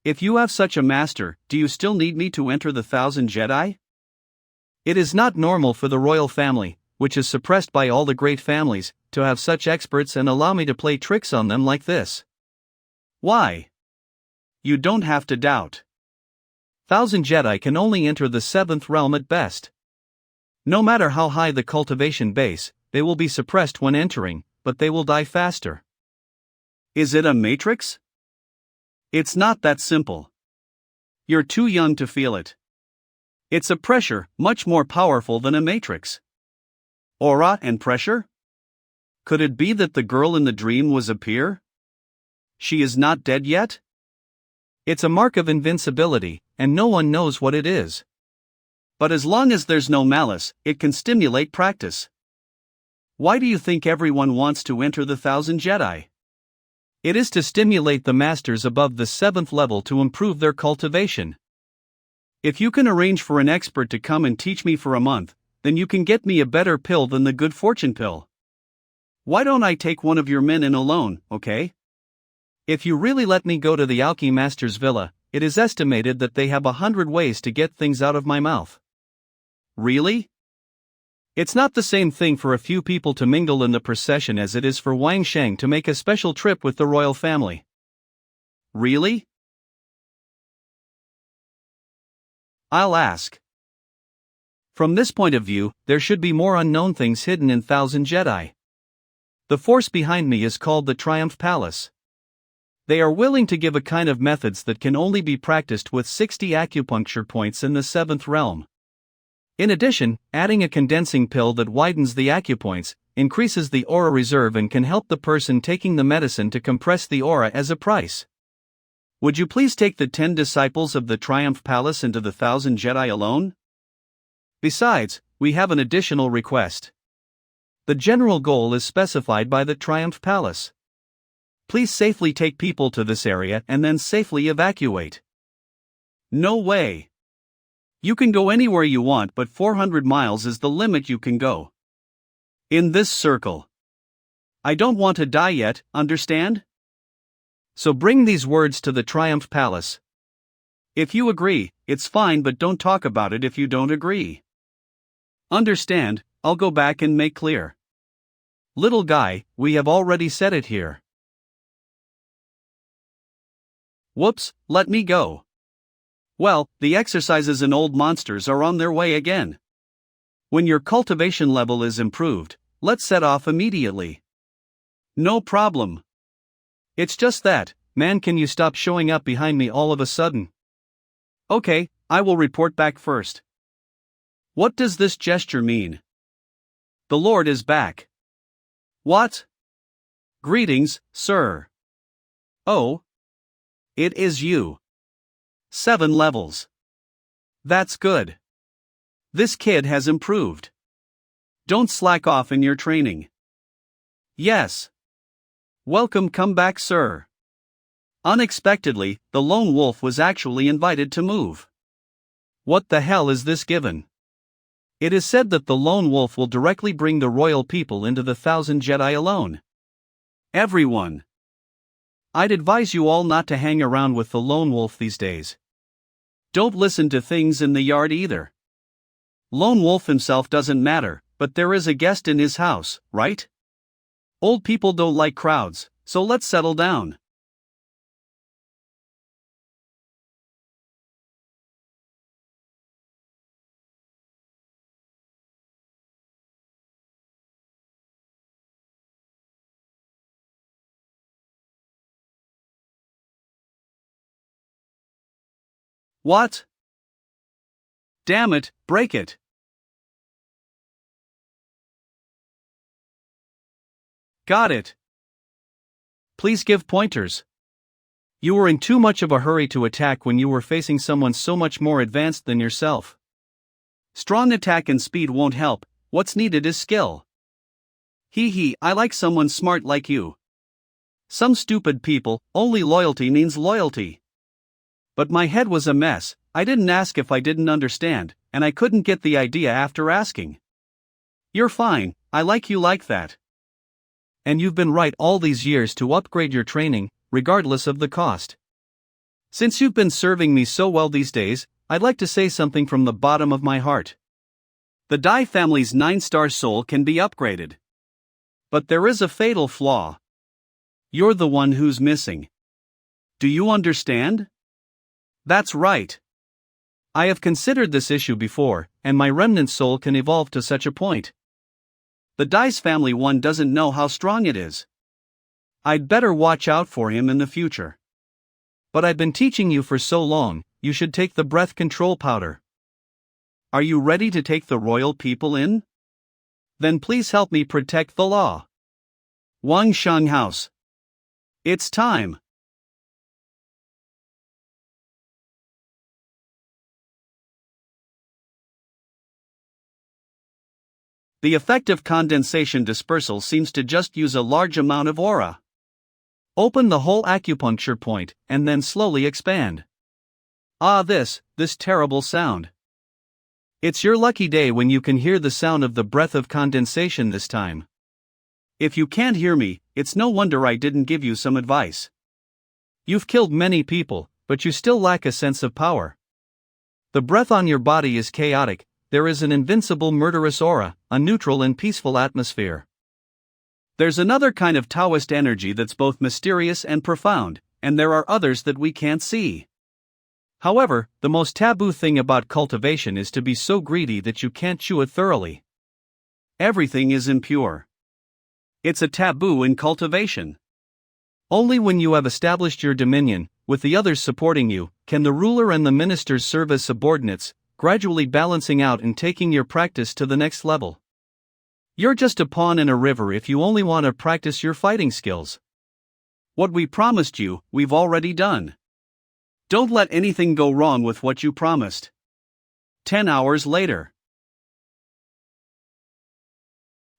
If you have such a master, do you still need me to enter the 1,000 Jedi? It is not normal for the royal family, which is suppressed by all the great families, to have such experts and allow me to play tricks on them like this. Why? You don't have to doubt. 1,000 Jedi can only enter the 7th realm at best. No matter how high the cultivation base, they will be suppressed when entering, but they will die faster. Is it a matrix? It's not that simple. You're too young to feel it. It's a pressure, much more powerful than a matrix. Aura and pressure? Could it be that the girl in the dream was a peer? She is not dead yet? It's a mark of invincibility, and no one knows what it is. But as long as there's no malice, it can stimulate practice. Why do you think everyone wants to enter the 1,000 Jedi? It is to stimulate the masters above the 7th level to improve their cultivation. If you can arrange for an expert to come and teach me for a month, then you can get me a better pill than the good fortune pill. Why don't I take one of your men in alone, okay? If you really let me go to the Alchemy Master's villa, it is estimated that they have 100 ways to get things out of my mouth. Really? It's not the same thing for a few people to mingle in the procession as it is for Wang Sheng to make a special trip with the royal family. Really? I'll ask. From this point of view, there should be more unknown things hidden in 1,000 Jedi. The force behind me is called the Triumph Palace. They are willing to give a kind of methods that can only be practiced with 60 acupuncture points in the 7th realm. In addition, adding a condensing pill that widens the acupoints, increases the aura reserve and can help the person taking the medicine to compress the aura as a price. Would you please take the 10 disciples of the Triumph Palace into the 1,000 Jedi alone? Besides, we have an additional request. The general goal is specified by the Triumph Palace. Please safely take people to this area and then safely evacuate. No way. You can go anywhere you want, but 400 miles is the limit you can go. In this circle. I don't want to die yet, understand? So bring these words to the Triumph Palace. If you agree, it's fine, but don't talk about it if you don't agree. Understand, I'll go back and make clear. Little guy, we have already said it here. Whoops, let me go. Well, the exercises and old monsters are on their way again. When your cultivation level is improved, let's set off immediately. No problem. It's just that, man, can you stop showing up behind me all of a sudden? Okay, I will report back first. What does this gesture mean? The Lord is back. What? Greetings, sir. Oh. It is you. 7 levels. That's good. This kid has improved. Don't slack off in your training. Yes. Welcome, come back, sir. Unexpectedly, the lone wolf was actually invited to move. What the hell is this given? It is said that the lone wolf will directly bring the royal people into the 1,000 Jedi alone. Everyone. I'd advise you all not to hang around with the lone wolf these days. Don't listen to things in the yard either. Lone wolf himself doesn't matter, but there is a guest in his house, right? Old people don't like crowds, so let's settle down. What? Damn it, break it. Got it. Please give pointers. You were in too much of a hurry to attack when you were facing someone so much more advanced than yourself. Strong attack and speed won't help, what's needed is skill. I like someone smart like you. Some stupid people, only loyalty means loyalty. But my head was a mess, I didn't ask if I didn't understand, and I couldn't get the idea after asking. You're fine, I like you like that. And you've been right all these years to upgrade your training, regardless of the cost. Since you've been serving me so well these days, I'd like to say something from the bottom of my heart. The Dai family's 9-star soul can be upgraded. But there is a fatal flaw. You're the one who's missing. Do you understand? That's right. I have considered this issue before, and my remnant soul can evolve to such a point. The Dai's family one doesn't know how strong it is. I'd better watch out for him in the future. But I've been teaching you for so long, you should take the breath control powder. Are you ready to take the royal people in? Then please help me protect the law. Wang Shang House. It's time. The effect of condensation dispersal seems to just use a large amount of aura. Open the whole acupuncture point, and then slowly expand. Ah, this terrible sound. It's your lucky day when you can hear the sound of the breath of condensation this time. If you can't hear me, it's no wonder I didn't give you some advice. You've killed many people, but you still lack a sense of power. The breath on your body is chaotic. There is an invincible murderous aura, a neutral and peaceful atmosphere. There's another kind of Taoist energy that's both mysterious and profound, and there are others that we can't see. However, the most taboo thing about cultivation is to be so greedy that you can't chew it thoroughly. Everything is impure. It's a taboo in cultivation. Only when you have established your dominion, with the others supporting you, can the ruler and the ministers serve as subordinates, gradually balancing out and taking your practice to the next level. You're just a pawn in a river if you only want to practice your fighting skills. What we promised you, we've already done. Don't let anything go wrong with what you promised. 10 hours later.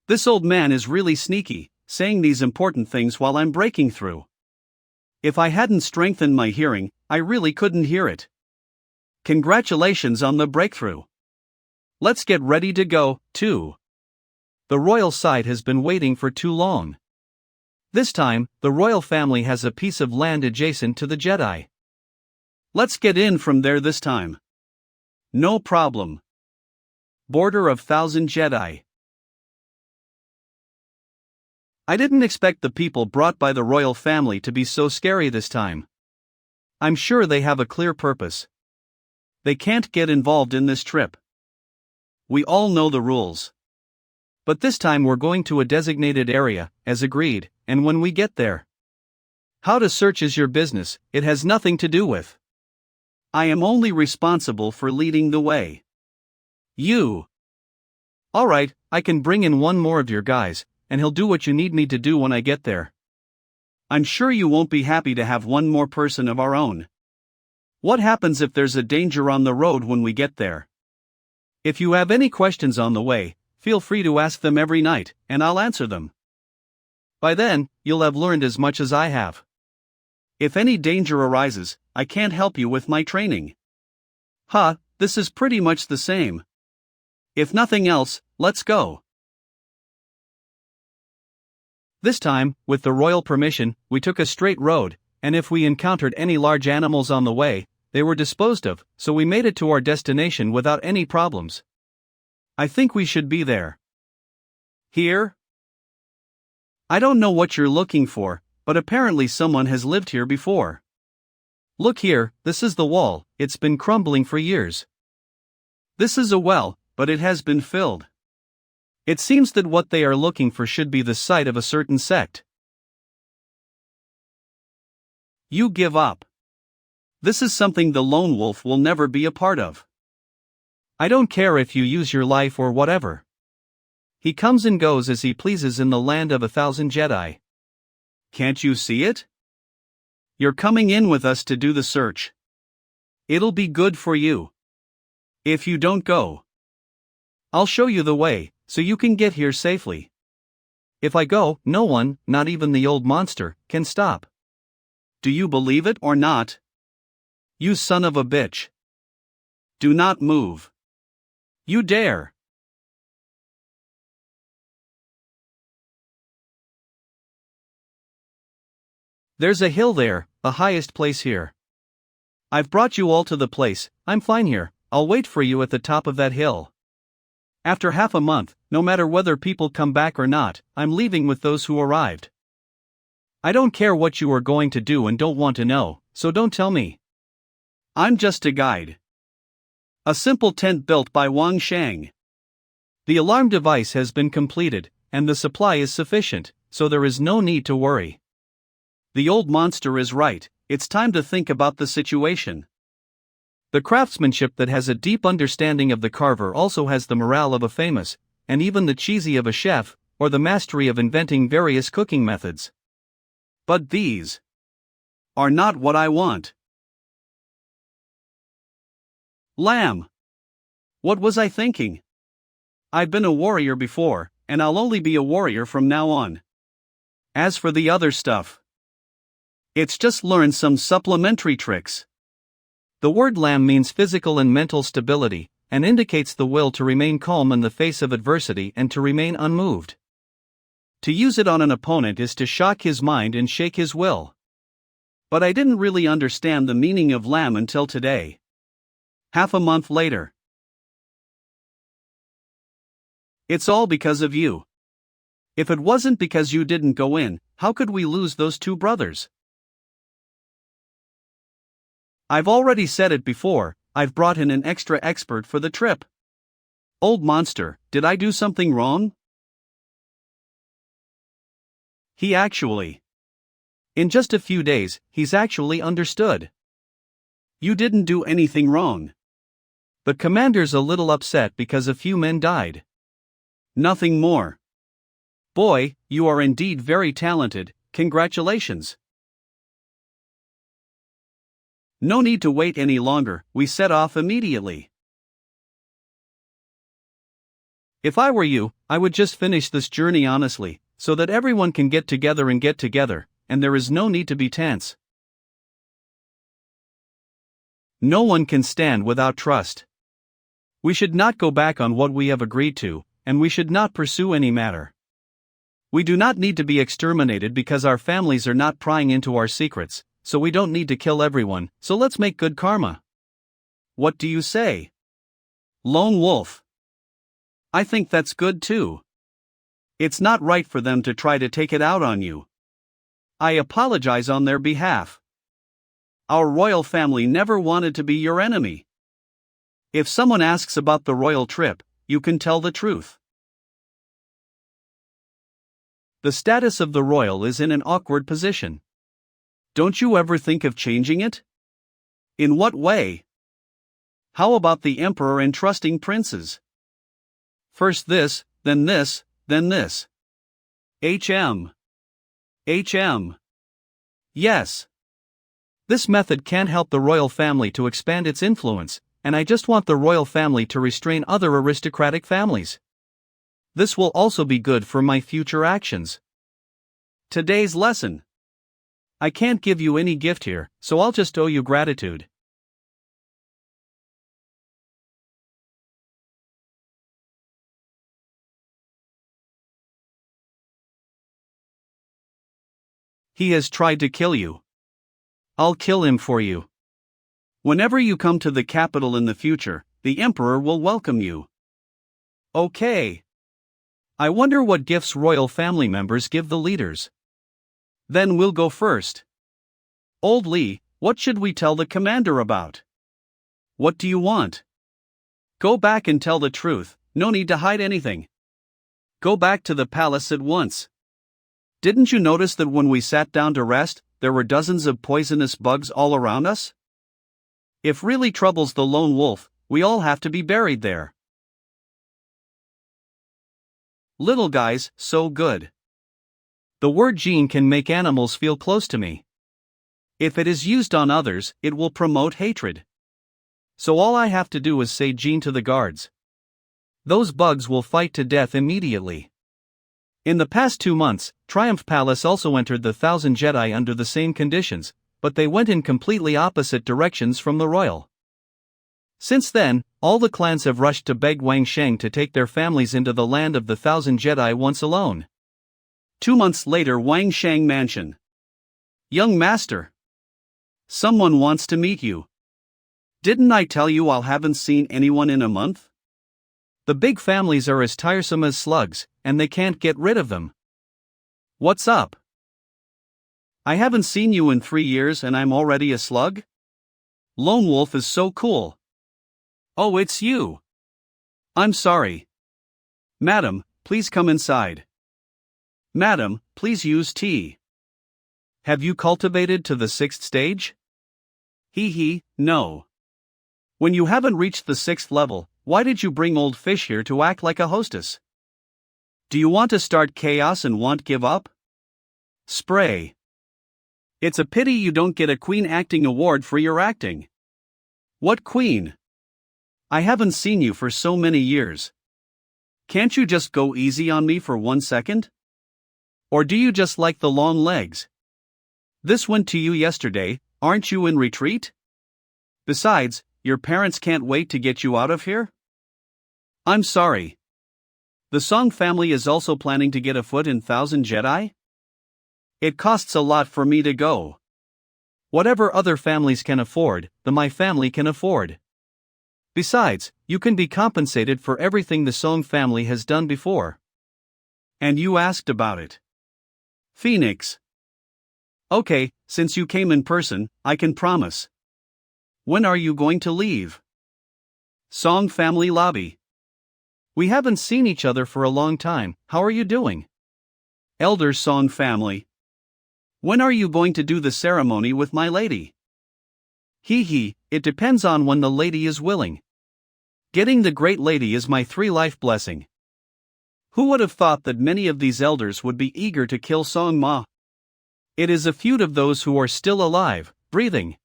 This old man is really sneaky, saying these important things while I'm breaking through. If I hadn't strengthened my hearing, I really couldn't hear it. Congratulations on the breakthrough. Let's get ready to go, too. The royal side has been waiting for too long. This time, the royal family has a piece of land adjacent to the Jedi. Let's get in from there this time. No problem. Border of 1,000 Jedi. I didn't expect the people brought by the royal family to be so scary this time. I'm sure they have a clear purpose. They can't get involved in this trip. We all know the rules. But this time we're going to a designated area, as agreed, and when we get there. How to search is your business, it has nothing to do with. I am only responsible for leading the way. You. Alright, I can bring in one more of your guys, and he'll do what you need me to do when I get there. I'm sure you won't be happy to have one more person of our own. What happens if there's a danger on the road when we get there? If you have any questions on the way, feel free to ask them every night, and I'll answer them. By then, you'll have learned as much as I have. If any danger arises, I can't help you with my training. This is pretty much the same. If nothing else, let's go. This time, with the royal permission, we took a straight road, and if we encountered any large animals on the way, they were disposed of, so we made it to our destination without any problems. I think we should be there. Here? I don't know what you're looking for, but apparently someone has lived here before. Look here, this is the wall, it's been crumbling for years. This is a well, but it has been filled. It seems that what they are looking for should be the site of a certain sect. You give up. This is something the lone wolf will never be a part of. I don't care if you use your life or whatever. He comes and goes as he pleases in the land of 1,000 Jedi. Can't you see it? You're coming in with us to do the search. It'll be good for you. If you don't go, I'll show you the way, so you can get here safely. If I go, no one, not even the old monster, can stop. Do you believe it or not? You son of a bitch. Do not move. You dare. There's a hill there, the highest place here. I've brought you all to the place, I'm fine here, I'll wait for you at the top of that hill. After half a month, no matter whether people come back or not, I'm leaving with those who arrived. I don't care what you are going to do and don't want to know, so don't tell me. I'm just a guide. A simple tent built by Wang Shang. The alarm device has been completed, and the supply is sufficient, so there is no need to worry. The old monster is right, it's time to think about the situation. The craftsmanship that has a deep understanding of the carver also has the morale of a famous, and even the cheesy of a chef, or the mastery of inventing various cooking methods. But these are not what I want. Lamb. What was I thinking? I've been a warrior before, and I'll only be a warrior from now on. As for the other stuff, it's just learn some supplementary tricks. The word lamb means physical and mental stability, and indicates the will to remain calm in the face of adversity and to remain unmoved. To use it on an opponent is to shock his mind and shake his will. But I didn't really understand the meaning of lamb until today. Half a month later. It's all because of you. If it wasn't because you didn't go in, how could we lose those two brothers? I've already said it before, I've brought in an extra expert for the trip. Old monster, did I do something wrong? He actually. In just a few days, he's actually understood. You didn't do anything wrong. The commander's a little upset because a few men died. Nothing more. Boy, you are indeed very talented, congratulations. No need to wait any longer, we set off immediately. If I were you, I would just finish this journey honestly, so that everyone can get together, and there is no need to be tense. No one can stand without trust. We should not go back on what we have agreed to, and we should not pursue any matter. We do not need to be exterminated because our families are not prying into our secrets, so we don't need to kill everyone, so let's make good karma. What do you say? Lone Wolf. I think that's good too. It's not right for them to try to take it out on you. I apologize on their behalf. Our royal family never wanted to be your enemy. If someone asks about the royal trip, you can tell the truth. The status of the royal is in an awkward position. Don't you ever think of changing it? In what way? How about the emperor entrusting princes? First this, then this, then this. HM. Yes. This method can help the royal family to expand its influence, and I just want the royal family to restrain other aristocratic families. This will also be good for my future actions. Today's lesson. I can't give you any gift here, so I'll just owe you gratitude. He has tried to kill you. I'll kill him for you. Whenever you come to the capital in the future, the emperor will welcome you. Okay. I wonder what gifts royal family members give the leaders. Then we'll go first. Old Li, what should we tell the commander about? What do you want? Go back and tell the truth, no need to hide anything. Go back to the palace at once. Didn't you notice that when we sat down to rest, there were dozens of poisonous bugs all around us? If really troubles the lone wolf, we all have to be buried there. Little guys, so good. The word gene can make animals feel close to me. If it is used on others, it will promote hatred. So all I have to do is say gene to the guards. Those bugs will fight to death immediately. In the past 2 months, Triumph Palace also entered the 1,000 Jedi under the same conditions, but they went in completely opposite directions from the royal. Since then, all the clans have rushed to beg Wang Sheng to take their families into the land of the 1,000 Jedi once alone. 2 months later, Wang Sheng Mansion. Young master. Someone wants to meet you. Didn't I tell you I haven't seen anyone in a month? The big families are as tiresome as slugs, and they can't get rid of them. What's up? I haven't seen you in 3 years and I'm already a slug? Lone Wolf is so cool. Oh, it's you. I'm sorry. Madam, please come inside. Madam, please use tea. Have you cultivated to the 6th stage? No. When you haven't reached the 6th level, why did you bring old fish here to act like a hostess? Do you want to start chaos and won't give up? Spray. It's a pity you don't get a Queen Acting Award for your acting. What queen? I haven't seen you for so many years. Can't you just go easy on me for 1 second? Or do you just like the long legs? This went to you yesterday, aren't you in retreat? Besides, your parents can't wait to get you out of here? I'm sorry. The Song family is also planning to get a foot in 1,000 Jedi? It costs a lot for me to go. Whatever other families can afford, my family can afford. Besides, you can be compensated for everything the Song family has done before. And you asked about it. Phoenix. Okay, since you came in person, I can promise. When are you going to leave? Song family lobby. We haven't seen each other for a long time, how are you doing? Elder Song family. When are you going to do the ceremony with my lady? It depends on when the lady is willing. Getting the great lady is my 3-life blessing. Who would have thought that many of these elders would be eager to kill Song Ma? It is a feud of those who are still alive, breathing.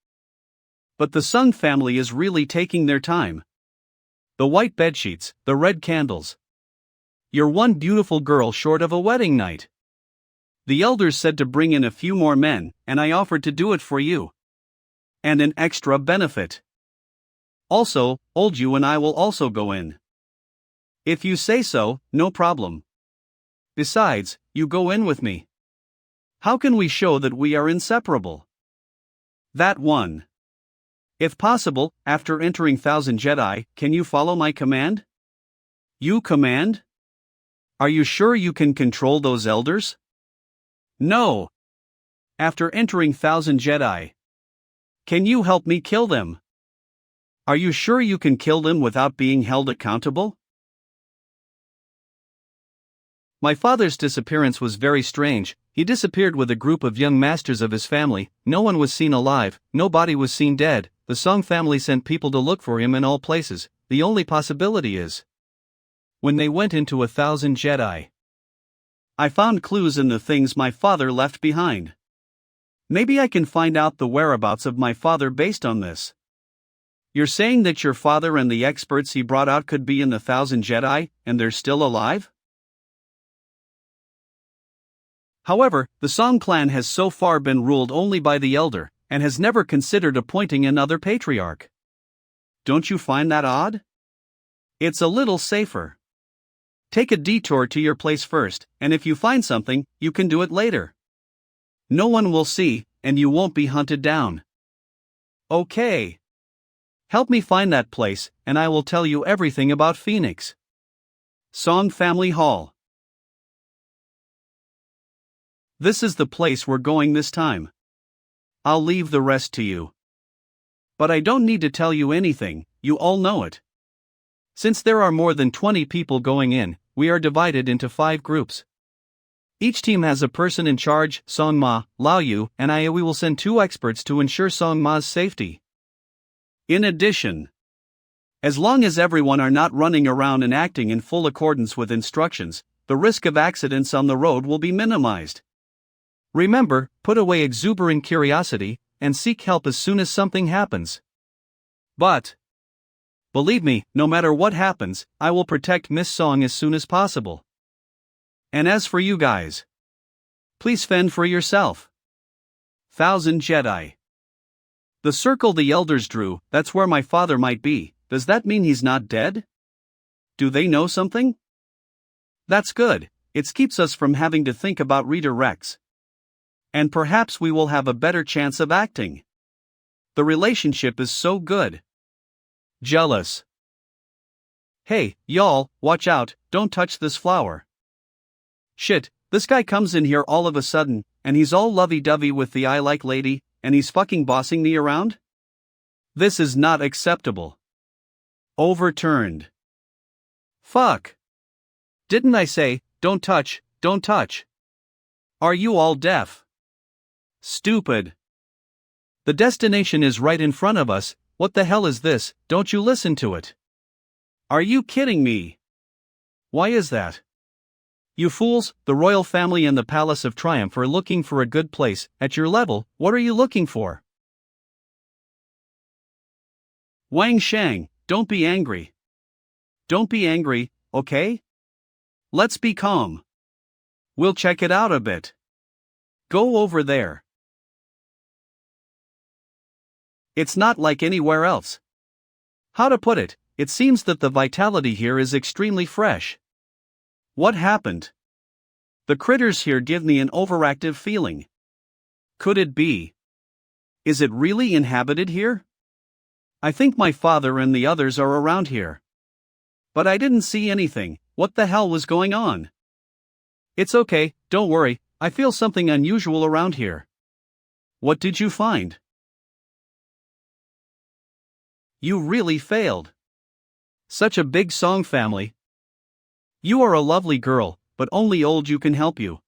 But the Sung family is really taking their time. The white bedsheets, the red candles. You're one beautiful girl short of a wedding night. The elders said to bring in a few more men, and I offered to do it for you. And an extra benefit. Also, old you and I will also go in. If you say so, no problem. Besides, you go in with me. How can we show that we are inseparable? That one. If possible, after entering 1,000 Jedi, can you follow my command? You command? Are you sure you can control those elders? No. After entering 1,000 Jedi. Can you help me kill them? Are you sure you can kill them without being held accountable? My father's disappearance was very strange. He disappeared with a group of young masters of his family. No one was seen alive, no body was seen dead. The Song family sent people to look for him in all places. The only possibility is when they went into 1,000 Jedi. I found clues in the things my father left behind. Maybe I can find out the whereabouts of my father based on this. You're saying that your father and the experts he brought out could be in the 1,000 Jedi, and they're still alive? However, the Song clan has so far been ruled only by the elder, and has never considered appointing another patriarch. Don't you find that odd? It's a little safer. Take a detour to your place first, and if you find something, you can do it later. No one will see, and you won't be hunted down. Okay. Help me find that place, and I will tell you everything about Phoenix. Song Family Hall. This is the place we're going this time. I'll leave the rest to you. But I don't need to tell you anything, you all know it. Since there are more than 20 people going in, we are divided into 5 groups. Each team has a person in charge, Song Ma, Lao Yu, and I. We will send 2 experts to ensure Song Ma's safety. In addition, as long as everyone are not running around and acting in full accordance with instructions, the risk of accidents on the road will be minimized. Remember, put away exuberant curiosity, and seek help as soon as something happens. But believe me, no matter what happens, I will protect Miss Song as soon as possible. And as for you guys, please fend for yourself. 1,000 Jedi. The circle the elders drew, that's where my father might be. Does that mean he's not dead? Do they know something? That's good, it keeps us from having to think about redirects. And perhaps we will have a better chance of acting. The relationship is so good. Jealous. Hey, y'all, watch out, don't touch this flower. Shit, this guy comes in here all of a sudden, and he's all lovey-dovey with the I like lady, and he's fucking bossing me around? This is not acceptable. Overturned. Fuck. Didn't I say, don't touch, don't touch? Are you all deaf? Stupid. The destination is right in front of us, what the hell is this, don't you listen to it? Are you kidding me? Why is that? You fools, the royal family and the Palace of Triumph are looking for a good place, at your level, what are you looking for? Wang Shang, don't be angry. Don't be angry, okay? Let's be calm. We'll check it out a bit. Go over there. It's not like anywhere else. How to put it, it seems that the vitality here is extremely fresh. What happened? The critters here give me an overactive feeling. Could it be? Is it really inhabited here? I think my father and the others are around here. But I didn't see anything, what the hell was going on? It's okay, don't worry, I feel something unusual around here. What did you find? You really failed. Such a big Song family. You are a lovely girl, but only old you can help you.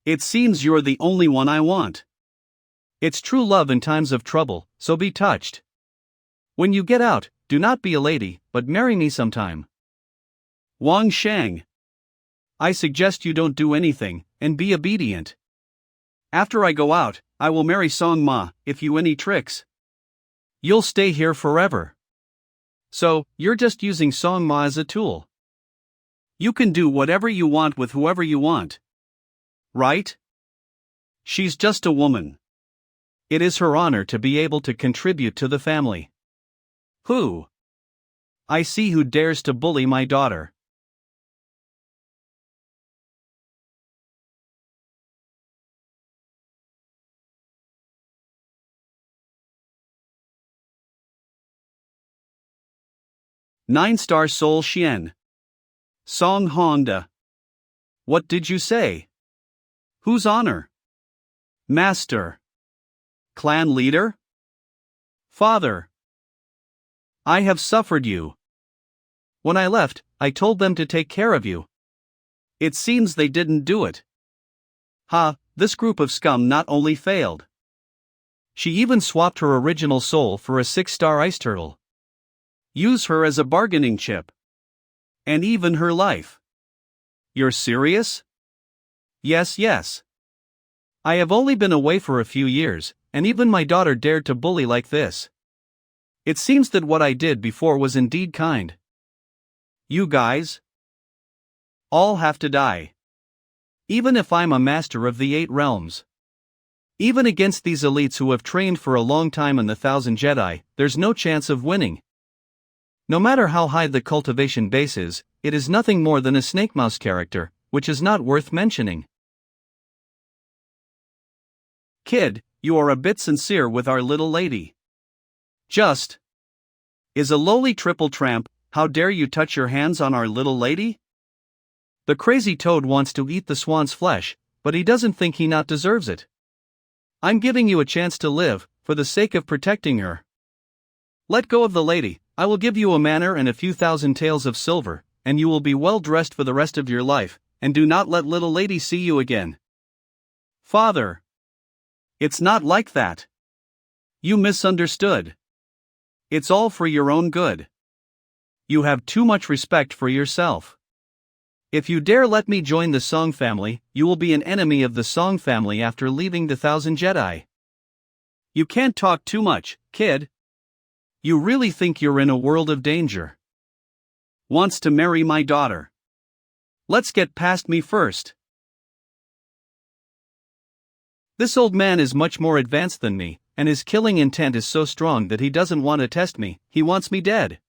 It seems you're the only one I want. It's true love in times of trouble, so be touched. When you get out, do not be a lady, but marry me sometime. Wang Shang. I suggest you don't do anything, and be obedient. After I go out, I will marry Song Ma, if you any tricks. You'll stay here forever. So, you're just using Song Ma as a tool. You can do whatever you want with whoever you want. Right? She's just a woman. It is her honor to be able to contribute to the family. Who? I see who dares to bully my daughter. Nine-star Soul Xian. Song Honda. What did you say? Whose honor? Master. Clan leader? Father. I have suffered you. When I left, I told them to take care of you. It seems they didn't do it. Ha, this group of scum not only failed. She even swapped her original soul for a 6-star ice turtle. Use her as a bargaining chip. And even her life. You're serious? Yes, yes. I have only been away for a few years, and even my daughter dared to bully like this. It seems that what I did before was indeed kind. You guys all have to die. Even if I'm a master of the 8 realms. Even against these elites who have trained for a long time in the 1,000 Jedi, there's no chance of winning. No matter how high the cultivation base is, it is nothing more than a snake mouse character, which is not worth mentioning. Kid, you are a bit sincere with our little lady. Just is a lowly triple tramp, how dare you touch your hands on our little lady? The crazy toad wants to eat the swan's flesh, but he doesn't think he not deserves it. I'm giving you a chance to live, for the sake of protecting her. Let go of the lady, I will give you a manor and a few thousand taels of silver, and you will be well dressed for the rest of your life, and do not let little lady see you again. Father. It's not like that. You misunderstood. It's all for your own good. You have too much respect for yourself. If you dare let me join the Song family, you will be an enemy of the Song family after leaving the 1,000 Jedi. You can't talk too much, kid. You really think you're in a world of danger. Wants to marry my daughter. Let's get past me first. This old man is much more advanced than me, and his killing intent is so strong that he doesn't want to test me, he wants me dead.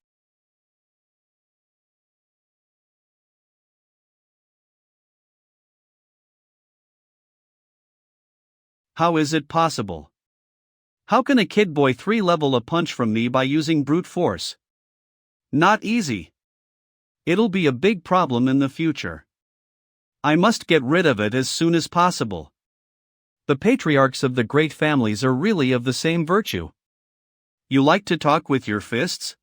How is it possible? How can a kid boy 3 level a punch from me by using brute force? Not easy. It'll be a big problem in the future. I must get rid of it as soon as possible. The patriarchs of the great families are really of the same virtue. You like to talk with your fists?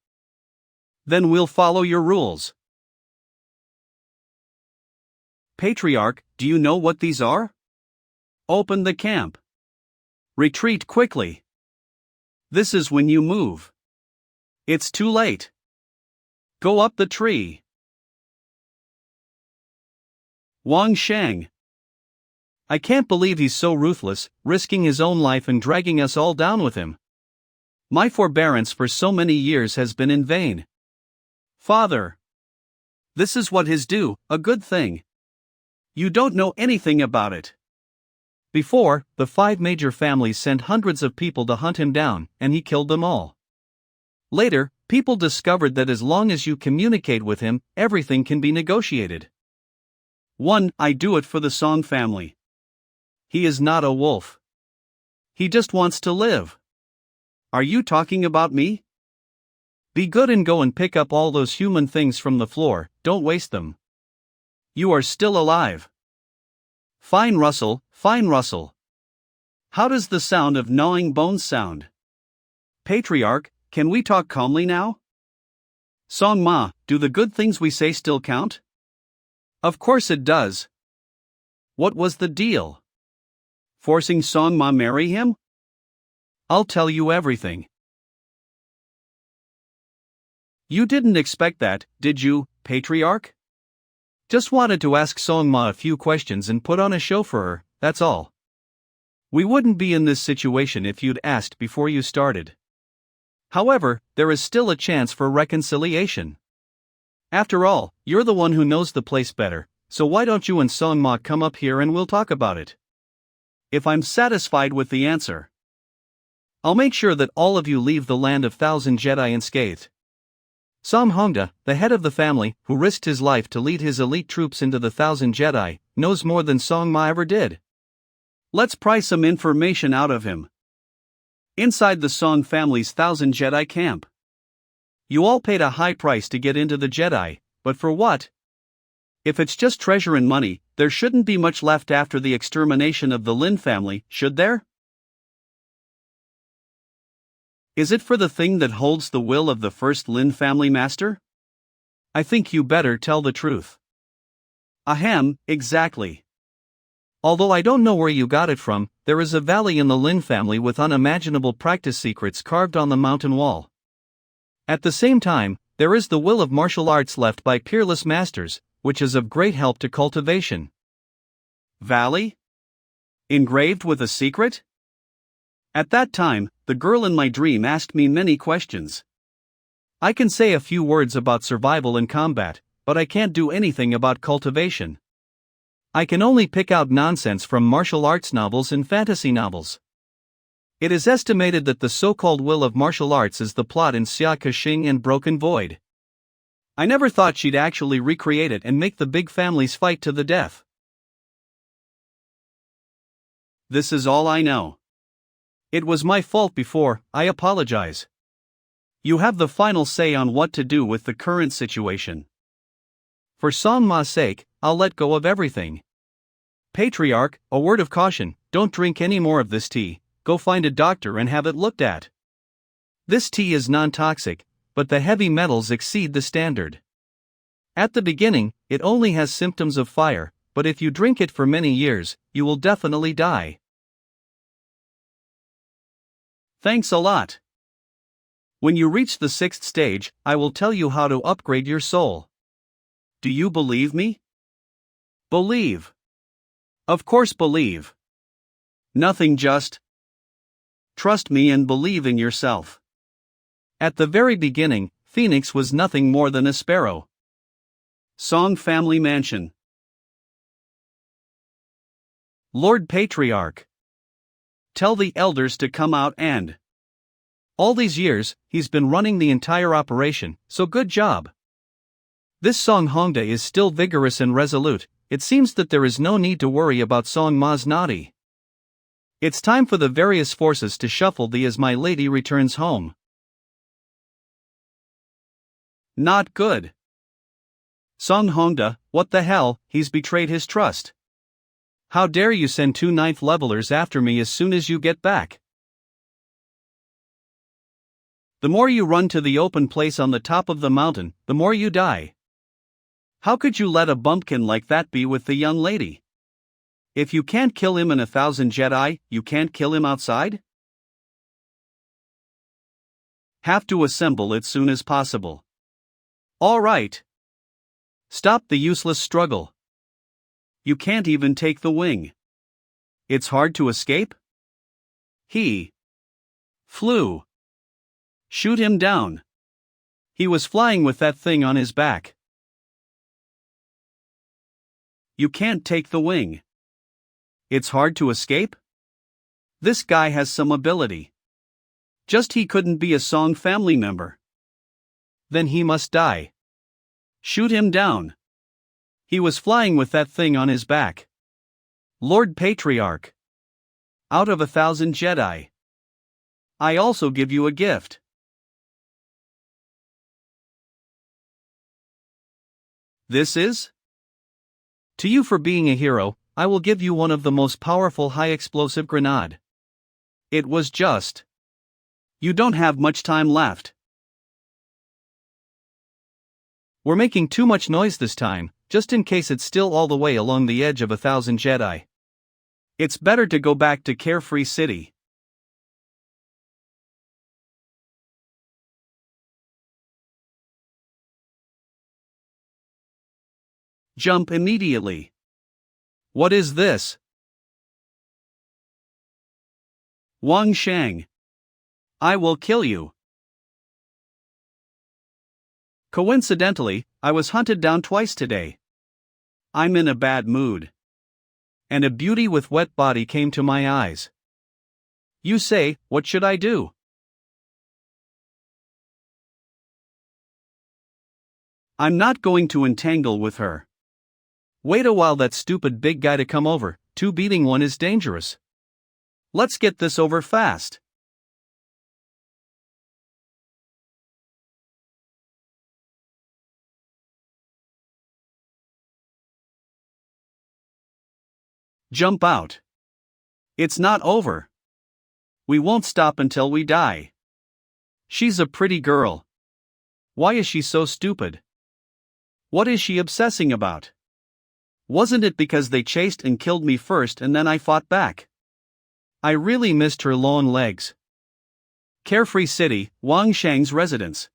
Then we'll follow your rules. Patriarch, do you know what these are? Open the camp. Retreat quickly. This is when you move. It's too late. Go up the tree. Wang Shang. I can't believe he's so ruthless, risking his own life and dragging us all down with him. My forbearance for so many years has been in vain. Father. This is what is due, a good thing. You don't know anything about it. Before, the 5 major families sent hundreds of people to hunt him down, and he killed them all. Later, people discovered that as long as you communicate with him, everything can be negotiated. 1. I do it for the Song family. He is not a wolf. He just wants to live. Are you talking about me? Be good and go and pick up all those human things from the floor, don't waste them. You are still alive. Fine Russell, fine Russell. How does the sound of gnawing bones sound? Patriarch, can we talk calmly now? Song Ma, do the good things we say still count? Of course it does. What was the deal? Forcing Song Ma marry him? I'll tell you everything. You didn't expect that, did you, Patriarch? Just wanted to ask Song Ma a few questions and put on a show for her, that's all. We wouldn't be in this situation if you'd asked before you started. However, there is still a chance for reconciliation. After all, you're the one who knows the place better, so why don't you and Song Ma come up here and we'll talk about it? If I'm satisfied with the answer, I'll make sure that all of you leave the land of 1,000 Jedi unscathed. Sam Hongda, the head of the family, who risked his life to lead his elite troops into the 1,000 Jedi, knows more than Song Ma ever did. Let's pry some information out of him. Inside the Song family's 1,000 Jedi camp. You all paid a high price to get into the Jedi, but for what? If it's just treasure and money, there shouldn't be much left after the extermination of the Lin family, should there? Is it for the thing that holds the will of the first Lin family master? I think you better tell the truth. Ahem, exactly. Although I don't know where you got it from, there is a valley in the Lin family with unimaginable practice secrets carved on the mountain wall. At the same time, there is the will of martial arts left by peerless masters, which is of great help to cultivation. Valley? Engraved with a secret? At that time, the girl in my dream asked me many questions. I can say a few words about survival and combat, but I can't do anything about cultivation. I can only pick out nonsense from martial arts novels and fantasy novels. It is estimated that the so-called will of martial arts is the plot in Xia Kexing and Broken Void. I never thought she'd actually recreate it and make the big families fight to the death. This is all I know. It was my fault before, I apologize. You have the final say on what to do with the current situation. For Song Ma's sake, I'll let go of everything. Patriarch, a word of caution, don't drink any more of this tea, go find a doctor and have it looked at. This tea is non-toxic, but the heavy metals exceed the standard. At the beginning, it only has symptoms of fire, but if you drink it for many years, you will definitely die. Thanks a lot. When you reach the 6th stage, I will tell you how to upgrade your soul. Do you believe me? Believe. Of course believe. Nothing just. Trust me and believe in yourself. At the very beginning, Phoenix was nothing more than a sparrow. Song Family Mansion. Lord Patriarch. Tell the elders to come out and. All these years, he's been running the entire operation, so good job. This Song Hongda is still vigorous and resolute. It seems that there is no need to worry about Song Ma's naughty. It's time for the various forces to shuffle the as my lady returns home. Not good. Song Hongda, what the hell, he's betrayed his trust. How dare you send 2 ninth levelers after me as soon as you get back? The more you run to the open place on the top of the mountain, the more you die. How could you let a bumpkin like that be with the young lady? If you can't kill him in 1,000 Jedi, you can't kill him outside? Have to assemble it soon as possible. All right. Stop the useless struggle. You can't even take the wing. It's hard to escape? He flew. Shoot him down. He was flying with that thing on his back. You can't take the wing. It's hard to escape? This guy has some ability. Just he couldn't be a Song family member. Then he must die. Shoot him down. He was flying with that thing on his back. Lord Patriarch. Out of 1,000 Jedi. I also give you a gift. This is? To you for being a hero, I will give you one of the most powerful high-explosive grenade. It was just. You don't have much time left. We're making too much noise this time, just in case it's still all the way along the edge of 1,000 Jedi. It's better to go back to Carefree City. Jump immediately. What is this? Wang Shang. I will kill you. Coincidentally, I was hunted down twice today. I'm in a bad mood. And a beauty with wet body came to my eyes. You say, what should I do? I'm not going to entangle with her. Wait a while that stupid big guy to come over, 2 beating 1 is dangerous. Let's get this over fast. Jump out. It's not over. We won't stop until we die. She's a pretty girl. Why is she so stupid? What is she obsessing about? Wasn't it because they chased and killed me first and then I fought back? I really missed her long legs. Carefree City, Wang Shang's residence.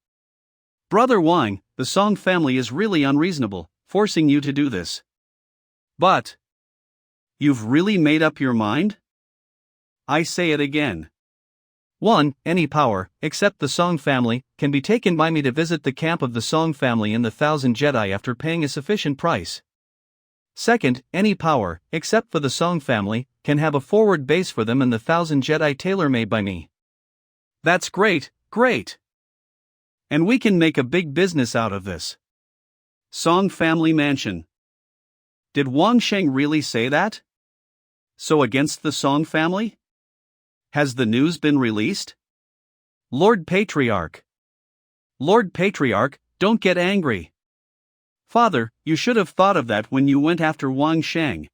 Brother Wang, the Song family is really unreasonable, forcing you to do this. But you've really made up your mind? I say it again. 1. Any power, except the Song family, can be taken by me to visit the camp of the Song family in the 1,000 Jedi after paying a sufficient price. 2nd, any power, except for the Song family, can have a forward base for them in the 1,000 Jedi tailor-made by me. That's great, great. And we can make a big business out of this. Song family mansion. Did Wang Sheng really say that? So against the Song family? Has the news been released? Lord Patriarch. Lord Patriarch, don't get angry. Father, you should have thought of that when you went after Wang Sheng.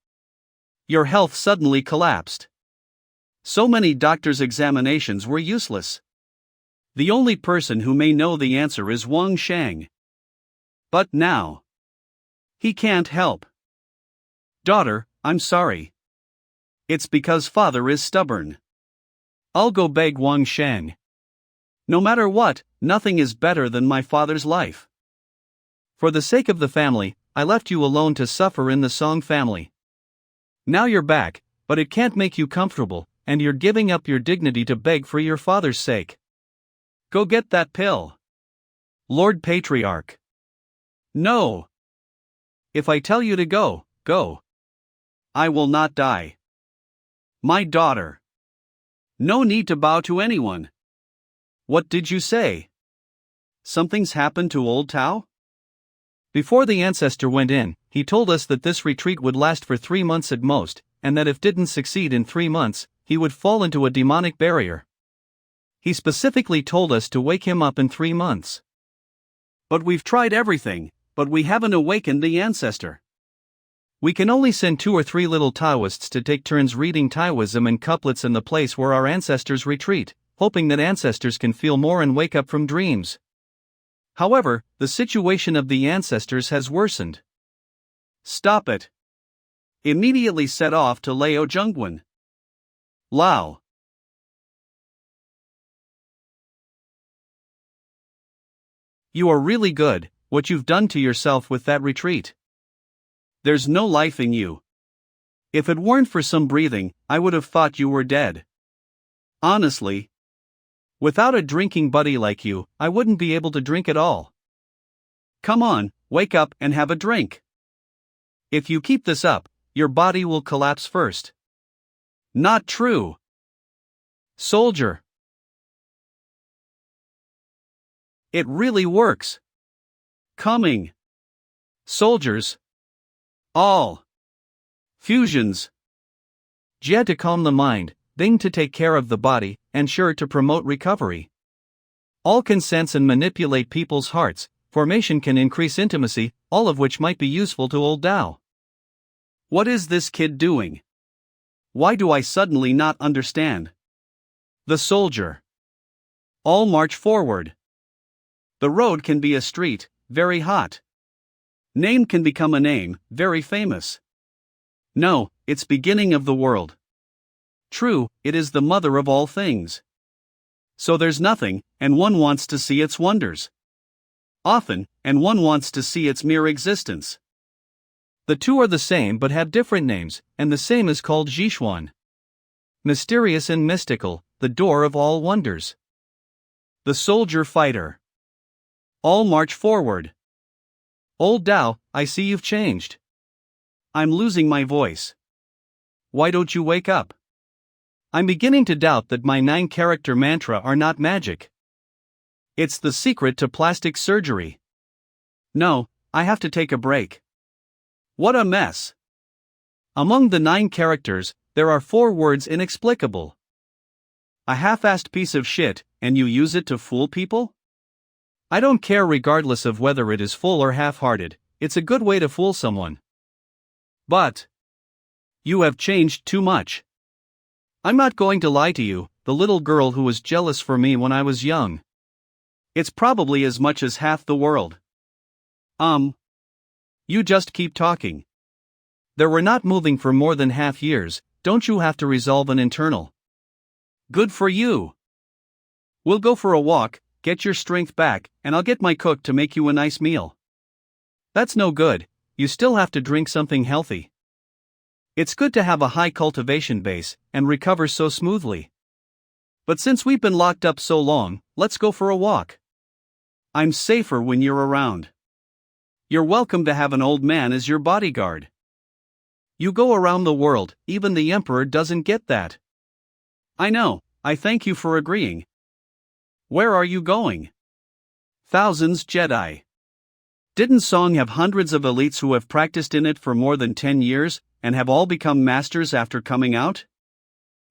Your health suddenly collapsed. So many doctors' examinations were useless. The only person who may know the answer is Wang Sheng. But now, he can't help. Daughter, I'm sorry. It's because father is stubborn. I'll go beg Wang Sheng. No matter what, nothing is better than my father's life. For the sake of the family, I left you alone to suffer in the Song family. Now you're back, but it can't make you comfortable, and you're giving up your dignity to beg for your father's sake. Go get that pill. Lord Patriarch. No. If I tell you to go, go. I will not die. My daughter. No need to bow to anyone. What did you say? Something's happened to old Tao? Before the ancestor went in, he told us that this retreat would last for 3 months at most, and that if didn't succeed in 3 months, he would fall into a demonic barrier. He specifically told us to wake him up in 3 months. But we've tried everything, But we haven't awakened the ancestor. We can only send 2 or 3 little Taoists to take turns reading Taoism and couplets in the place where our ancestors retreat, hoping that ancestors can feel more and wake up from dreams. However, the situation of the ancestors has worsened. Stop it. Immediately set off to Lao Zhongguan. Lao. You are really good, what you've done to yourself with that retreat. There's no life in you. If it weren't for some breathing, I would have thought you were dead. Honestly. Without a drinking buddy like you, I wouldn't be able to drink at all. Come on, wake up and have a drink. If you keep this up, your body will collapse first. Not true. Soldier. It really works. Coming. Soldiers. All. Fusions. Jia to calm the mind, Ding to take care of the body, and Sure to promote recovery. All can sense and manipulate people's hearts. Formation can increase intimacy, all of which might be useful to old Dao. What is this kid doing? Why do I suddenly not understand? The soldier. All march forward. The road can be a street, very hot. Name can become a name, very famous. No, it's beginning of the world. True, it is the mother of all things. So there's nothing, and one wants to see its wonders. Often, and one wants to see its mere existence. The two are the same but have different names, and the same is called Zhishuan. Mysterious and mystical, the door of all wonders. The soldier fighter. All march forward. Old Dao, I see you've changed. I'm losing my voice. Why don't you wake up? I'm beginning to doubt that my 9-character mantra are not magic. It's the secret to plastic surgery. No, I have to take a break. What a mess. Among the 9 characters, there are 4 words inexplicable. A half-assed piece of shit, and you use it to fool people? I don't care regardless of whether it is full or half-hearted, it's a good way to fool someone. But you have changed too much. I'm not going to lie to you, the little girl who was jealous for me when I was young. It's probably as much as half the world. You just keep talking. There were not moving for more than half years, don't you have to resolve an internal? Good for you. We'll go for a walk, get your strength back, and I'll get my cook to make you a nice meal. That's no good, you still have to drink something healthy. It's good to have a high cultivation base, and recover so smoothly. But since we've been locked up so long, let's go for a walk. I'm safer when you're around. You're welcome to have an old man as your bodyguard. You go around the world, even the emperor doesn't get that. I know, I thank you for agreeing. Where are you going? Thousands Jedi. Didn't Song have hundreds of elites who have practiced in it for more than 10 years, and have all become masters after coming out?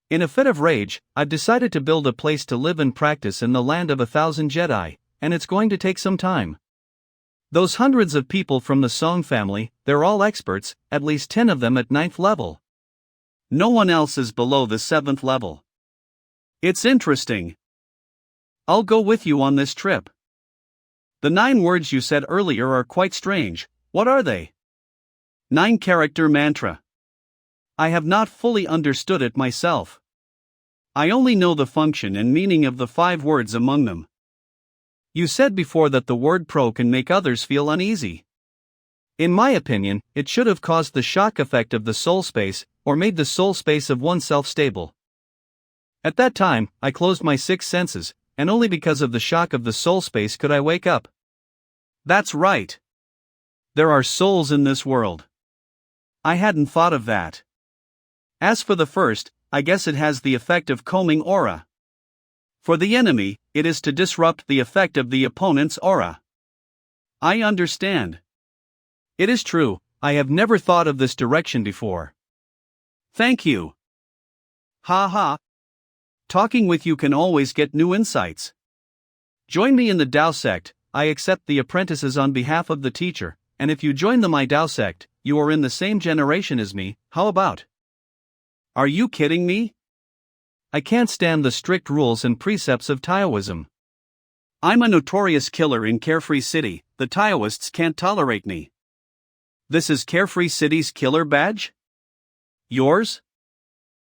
In a fit of rage, I've decided to build a place to live and practice in the land of 1,000 Jedi, and it's going to take some time. Those hundreds of people from the Song family, they're all experts, at least 10 of them at 9th level. No one else is below the 7th level. It's interesting. I'll go with you on this trip. The 9 words you said earlier are quite strange. What are they? 9-character mantra. I have not fully understood it myself. I only know the function and meaning of the 5 words among them. You said before that the word pro can make others feel uneasy. In my opinion, it should have caused the shock effect of the soul space, or made the soul space of oneself stable. At that time, I closed my 6 senses, and only because of the shock of the soul space could I wake up. That's right. There are souls in this world. I hadn't thought of that. As for the first, I guess it has the effect of combing aura. For the enemy, it is to disrupt the effect of the opponent's aura. I understand. It is true, I have never thought of this direction before. Thank you. Ha ha. Talking with you can always get new insights. Join me in the Tao sect, I accept the apprentices on behalf of the teacher, and if you join the My Dao sect, you are in the same generation as me, how about? Are you kidding me? I can't stand the strict rules and precepts of Taoism. I'm a notorious killer in Carefree City, the Taoists can't tolerate me. This is Carefree City's killer badge? Yours?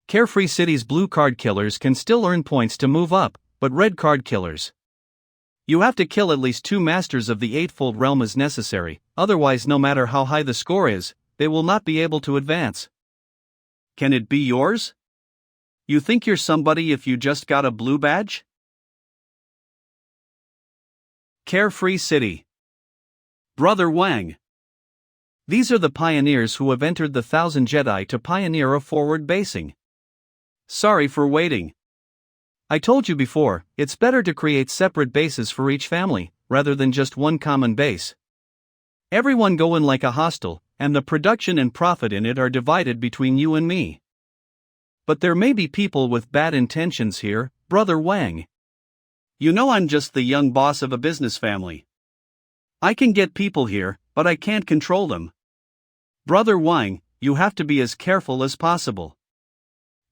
Carefree City's blue card killers can still earn points to move up, but red card killers. You have to kill at least 2 masters of the Eightfold Realm as necessary, otherwise no matter how high the score is, they will not be able to advance. Can it be yours? You think you're somebody if you just got a blue badge? Carefree City. Brother Wang. These are the pioneers who have entered the 1,000 Jedi to pioneer a forward basing. Sorry for waiting. I told you before, it's better to create separate bases for each family, rather than just one common base. Everyone go in like a hostel, and the production and profit in it are divided between you and me. But there may be people with bad intentions here, Brother Wang. You know I'm just the young boss of a business family. I can get people here, but I can't control them. Brother Wang, you have to be as careful as possible.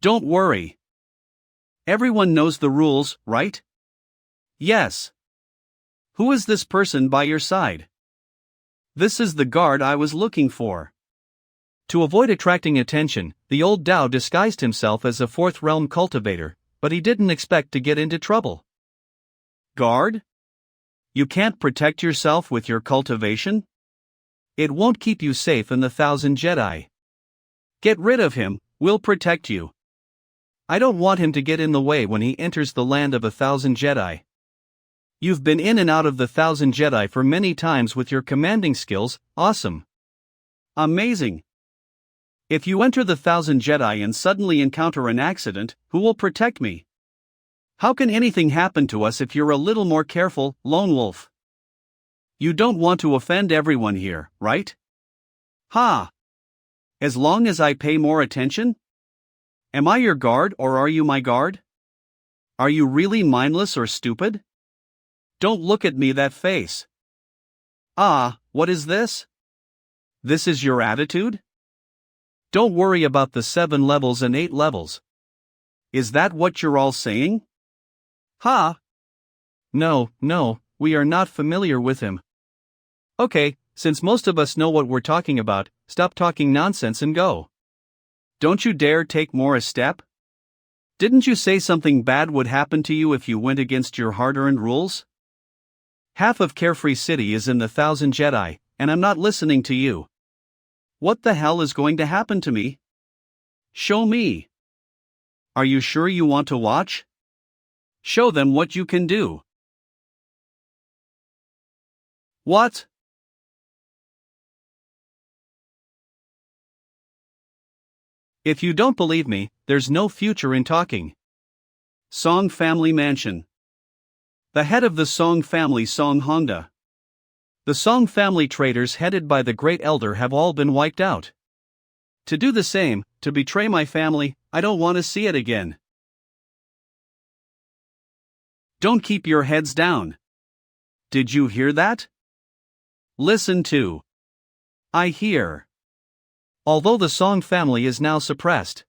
Don't worry. Everyone knows the rules, right? Yes. Who is this person by your side? This is the guard I was looking for. To avoid attracting attention, the old Dao disguised himself as a 4th realm cultivator, but he didn't expect to get into trouble. Guard? You can't protect yourself with your cultivation? It won't keep you safe in the 1,000 Jedi. Get rid of him, we'll protect you. I don't want him to get in the way when he enters the land of 1,000 Jedi. You've been in and out of the 1,000 Jedi for many times with your commanding skills, awesome. Amazing. If you enter the 1,000 Jedi and suddenly encounter an accident, who will protect me? How can anything happen to us if you're a little more careful, Lone Wolf? You don't want to offend everyone here, right? Ha! As long as I pay more attention? Am I your guard or are you my guard? Are you really mindless or stupid? Don't look at me that face. Ah, what is this? This is your attitude? Don't worry about the 7 levels and 8 levels. Is that what you're all saying? Ha! No, we are not familiar with him. Okay, since most of us know what we're talking about, stop talking nonsense and go. Don't you dare take more a step? Didn't you say something bad would happen to you if you went against your hard-earned rules? Half of Carefree City is in the 1,000 Jedi, and I'm not listening to you. What the hell is going to happen to me? Show me. Are you sure you want to watch? Show them what you can do. What? If you don't believe me, there's no future in talking. Song Family Mansion. The head of the Song family, Song Honda. The Song family traitors headed by the Great Elder have all been wiped out. To do the same, to betray my family, I don't want to see it again. Don't keep your heads down. Did you hear that? Listen to. I hear. Although the Song family is now suppressed.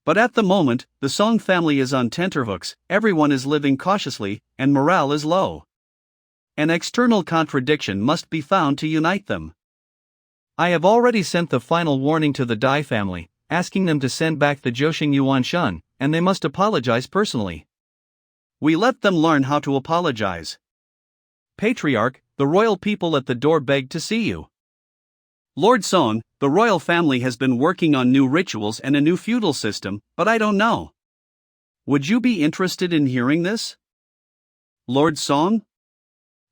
But at the moment, the Song family is on tenterhooks, everyone is living cautiously, and morale is low. An external contradiction must be found to unite them. I have already sent the final warning to the Dai family, asking them to send back the Joshing Yuanshan, and they must apologize personally. We let them learn how to apologize. Patriarch, the royal people at the door begged to see you. Lord Song, the royal family has been working on new rituals and a new feudal system, but I don't know. Would you be interested in hearing this? Lord Song?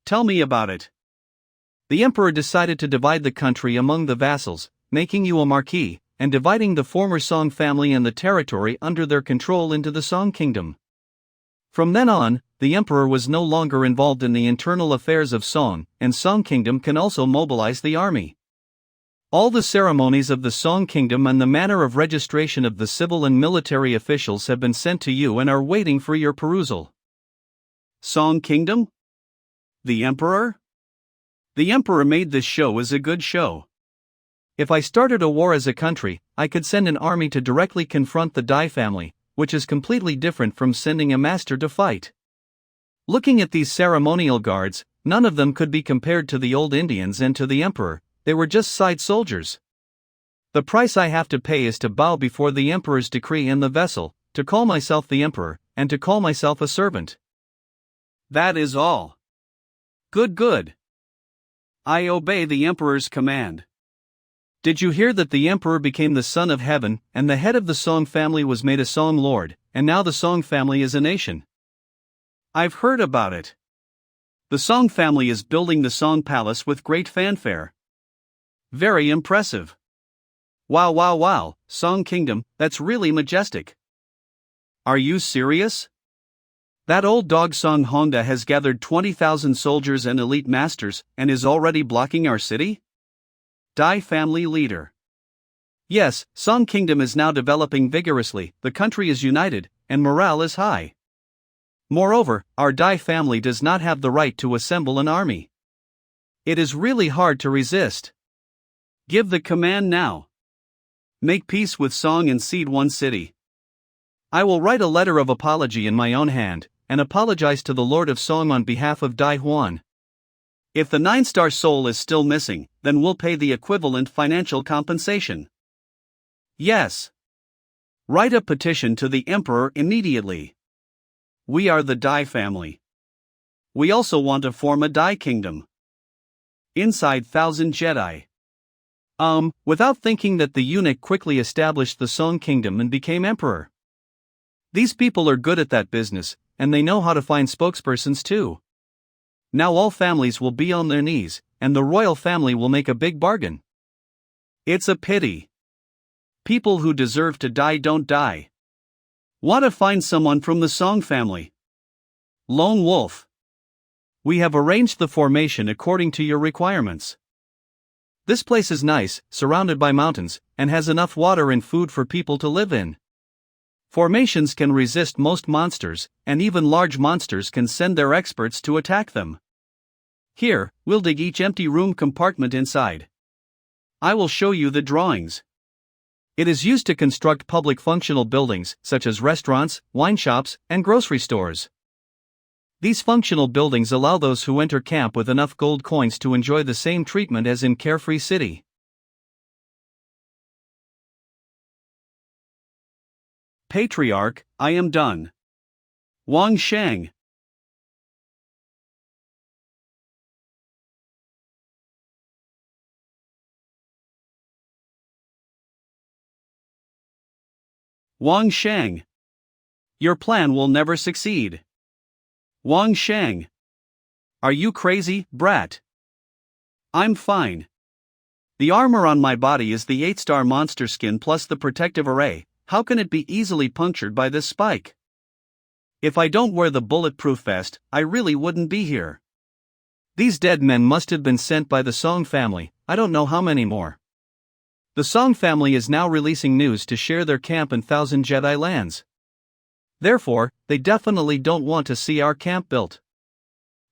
Tell me about it. The emperor decided to divide the country among the vassals, making you a marquis, and dividing the former Song family and the territory under their control into the Song kingdom. From then on, the emperor was no longer involved in the internal affairs of Song, and Song kingdom can also mobilize the army. All the ceremonies of the Song kingdom and the manner of registration of the civil and military officials have been sent to you and are waiting for your perusal. Song kingdom? The Emperor? The Emperor made this show as a good show. If I started a war as a country, I could send an army to directly confront the Dai family, which is completely different from sending a master to fight. Looking at these ceremonial guards, none of them could be compared to the old Indians and to the Emperor. They were just side soldiers. The price I have to pay is to bow before the Emperor's decree in the vessel, to call myself the Emperor, and to call myself a servant. That is all. Good. I obey the Emperor's command. Did you hear that the Emperor became the son of heaven, and the head of the Song family was made a Song lord, and now the Song family is a nation? I've heard about it. The Song family is building the Song Palace with great fanfare. Very impressive. Wow, Song Kingdom, that's really majestic. Are you serious? That old dog Song Honda has gathered 20,000 soldiers and elite masters, and is already blocking our city? Dai family leader. Yes, Song Kingdom is now developing vigorously, the country is united, and morale is high. Moreover, our Dai family does not have the right to assemble an army. It is really hard to resist. Give the command now. Make peace with Song and cede one city. I will write a letter of apology in my own hand, and apologize to the Lord of Song on behalf of Lin-Huan. If the 9-star soul is still missing, then we'll pay the equivalent financial compensation. Yes. Write a petition to the Emperor immediately. We are the Dai family. We also want to form a Dai kingdom. Inside 1,000 Jedi. Without thinking that the eunuch quickly established the Song kingdom and became emperor. These people are good at that business, and they know how to find spokespersons too. Now all families will be on their knees, and the royal family will make a big bargain. It's a pity. People who deserve to die don't die. Want to find someone from the Song family. Lone Wolf. We have arranged the formation according to your requirements. This place is nice, surrounded by mountains, and has enough water and food for people to live in. Formations can resist most monsters, and even large monsters can send their experts to attack them. Here, we'll dig each empty room compartment inside. I will show you the drawings. It is used to construct public functional buildings, such as restaurants, wine shops, and grocery stores. These functional buildings allow those who enter camp with enough gold coins to enjoy the same treatment as in Carefree City. Patriarch, I am done. Wang Shang. Wang Shang. Your plan will never succeed. Wang Shang. Are you crazy, brat? I'm fine. The armor on my body is the 8-star monster skin plus the protective array. How can it be easily punctured by this spike? If I don't wear the bulletproof vest, I really wouldn't be here. These dead men must have been sent by the Song family, I don't know how many more. The Song family is now releasing news to share their camp in 1,000 Jedi lands. Therefore, they definitely don't want to see our camp built.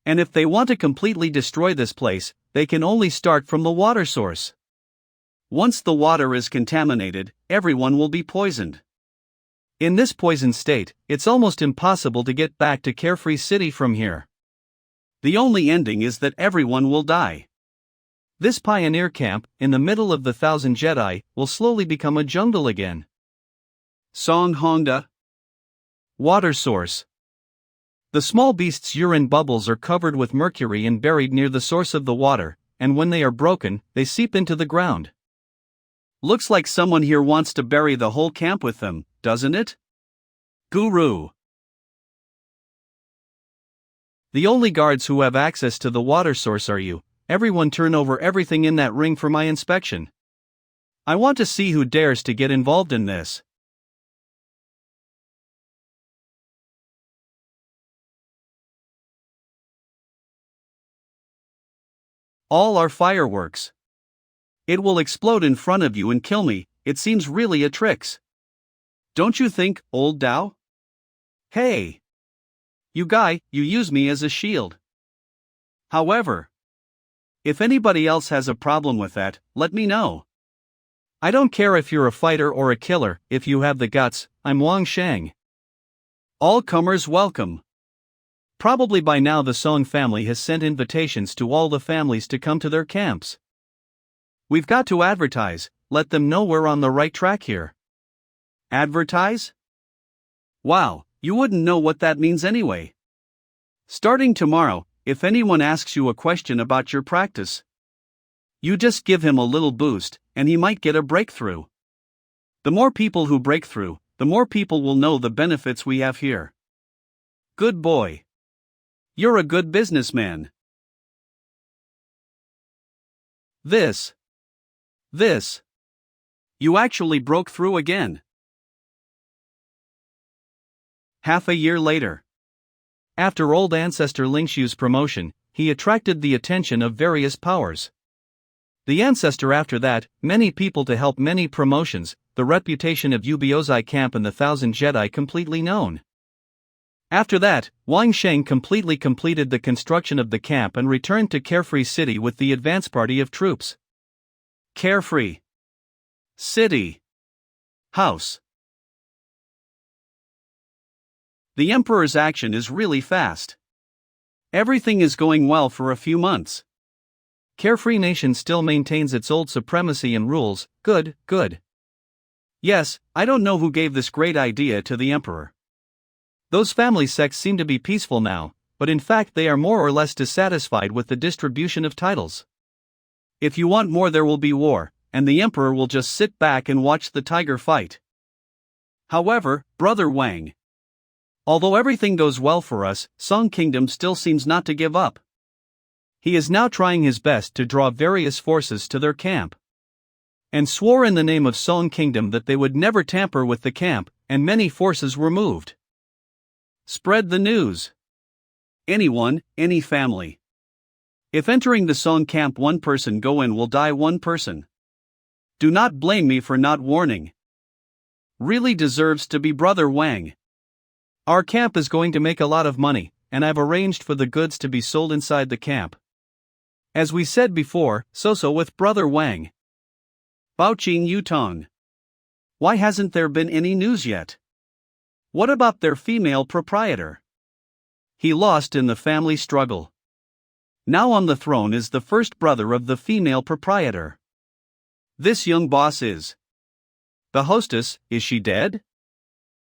And if they want to completely destroy this place, they can only start from the water source. Once the water is contaminated, everyone will be poisoned. In this poisoned state, it's almost impossible to get back to Carefree City from here. The only ending is that everyone will die. This pioneer camp, in the middle of the 1,000 Jedi, will slowly become a jungle again. Song Honda. Water source. The small beast's urine bubbles are covered with mercury and buried near the source of the water, and when they are broken, they seep into the ground. Looks like someone here wants to bury the whole camp with them, doesn't it? Guru. The only guards who have access to the water source are you. Everyone turn over everything in that ring for my inspection. I want to see who dares to get involved in this. All are fireworks. It will explode in front of you and kill me, it seems really a tricks. Don't you think, old Dao? Hey! You guy, you use me as a shield. However, if anybody else has a problem with that, let me know. I don't care if you're a fighter or a killer, if you have the guts. I'm Wang Shang. All comers welcome. Probably by now the Song family has sent invitations to all the families to come to their camps. We've got to advertise, let them know we're on the right track here. Advertise? Wow, you wouldn't know what that means anyway. Starting tomorrow, if anyone asks you a question about your practice, you just give him a little boost, and he might get a breakthrough. The more people who break through, the more people will know the benefits we have here. Good boy. You're a good businessman. This. You actually broke through again. Half a year later. After old ancestor Lingshu's promotion, he attracted the attention of various powers. The ancestor after that, many people to help many promotions, the reputation of Yubiozai camp and the 1,000 Jedi completely known. After that, Wang Sheng completely completed the construction of the camp and returned to Carefree City with the advance party of troops. Carefree City House. The Emperor's action is really fast. Everything is going well for a few months. Carefree Nation still maintains its old supremacy and rules. Good. Yes, I don't know who gave this great idea to the Emperor. Those family sects seem to be peaceful now, but in fact they are more or less dissatisfied with the distribution of titles. If you want more, there will be war, and the Emperor will just sit back and watch the tiger fight. However, Brother Wang, although everything goes well for us, Song Kingdom still seems not to give up. He is now trying his best to draw various forces to their camp, and swore in the name of Song Kingdom that they would never tamper with the camp, and many forces were moved. Spread the news. Anyone, any family. If entering the Song camp one person go in will die one person. Do not blame me for not warning. Really deserves to be Brother Wang. Our camp is going to make a lot of money, and I've arranged for the goods to be sold inside the camp. As we said before, so with Brother Wang. Baoqing Yutong. Why hasn't there been any news yet? What about their female proprietor? He lost in the family struggle. Now on the throne is the first brother of the female proprietor. This young boss is. The hostess, is she dead?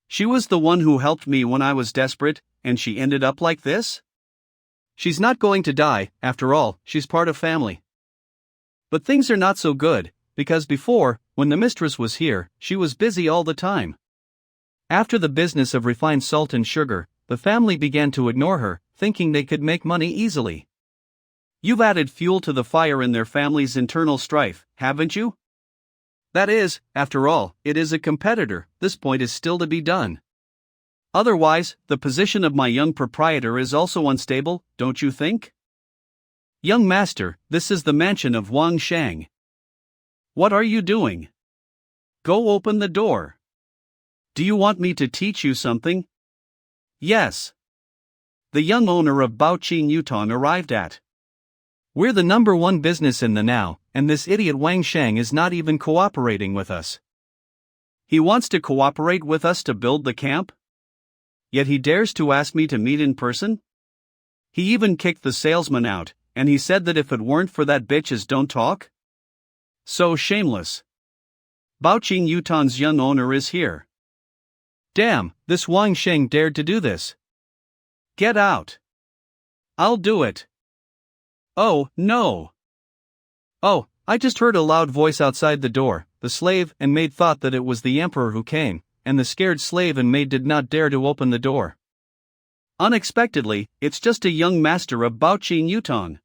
She was the one who helped me when I was desperate, and she ended up like this? She's not going to die, after all, she's part of family. But things are not so good, because before, when the mistress was here, she was busy all the time. After the business of refined salt and sugar, the family began to ignore her, thinking they could make money easily. You've added fuel to the fire in their family's internal strife, haven't you? That is, after all, it is a competitor, this point is still to be done. Otherwise, the position of my young proprietor is also unstable, don't you think? Young master, this is the mansion of Wang Shang. What are you doing? Go open the door. Do you want me to teach you something? Yes. The young owner of Baoqing Yutong arrived at. We're the number one business in the now, and this idiot Wang Shang is not even cooperating with us. He wants to cooperate with us to build the camp? Yet he dares to ask me to meet in person? He even kicked the salesman out, and he said that if it weren't for that bitches don't talk? So shameless. Baoqing Yutong's young owner is here. Damn, this Wang Sheng dared to do this. Get out. I'll do it. Oh, no. Oh, I just heard a loud voice outside the door. The slave and maid thought that it was the emperor who came, and the scared slave and maid did not dare to open the door. Unexpectedly, it's just a young master of Baoqing Yutong.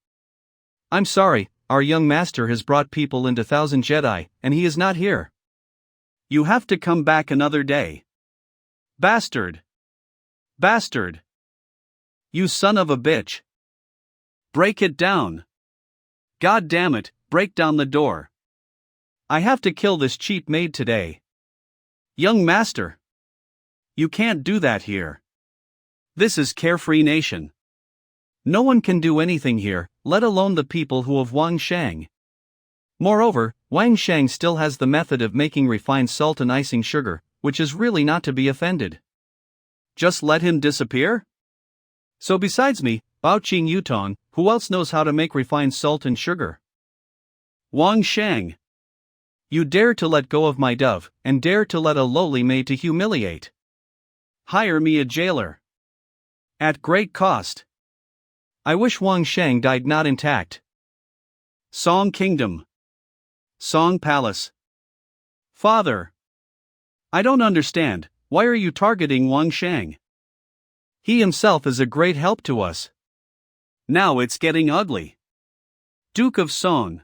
I'm sorry, our young master has brought people into 1,000 Jedi, and he is not here. You have to come back another day. Bastard. Bastard. You son of a bitch. Break it down. God damn it, break down the door. I have to kill this cheap maid today. Young master. You can't do that here. This is Carefree Nation. No one can do anything here, let alone the people who of Wang Shang. Moreover, Wang Shang still has the method of making refined salt and icing sugar, which is really not to be offended. Just let him disappear? So besides me, Bao Qing Yutong, who else knows how to make refined salt and sugar? Wang Shang. You dare to let go of my dove, and dare to let a lowly maid to humiliate. Hire me a jailer. At great cost. I wish Wang Shang died not intact. Song Kingdom. Song Palace. Father. I don't understand, why are you targeting Wang Shang? He himself is a great help to us. Now it's getting ugly. Duke of Song.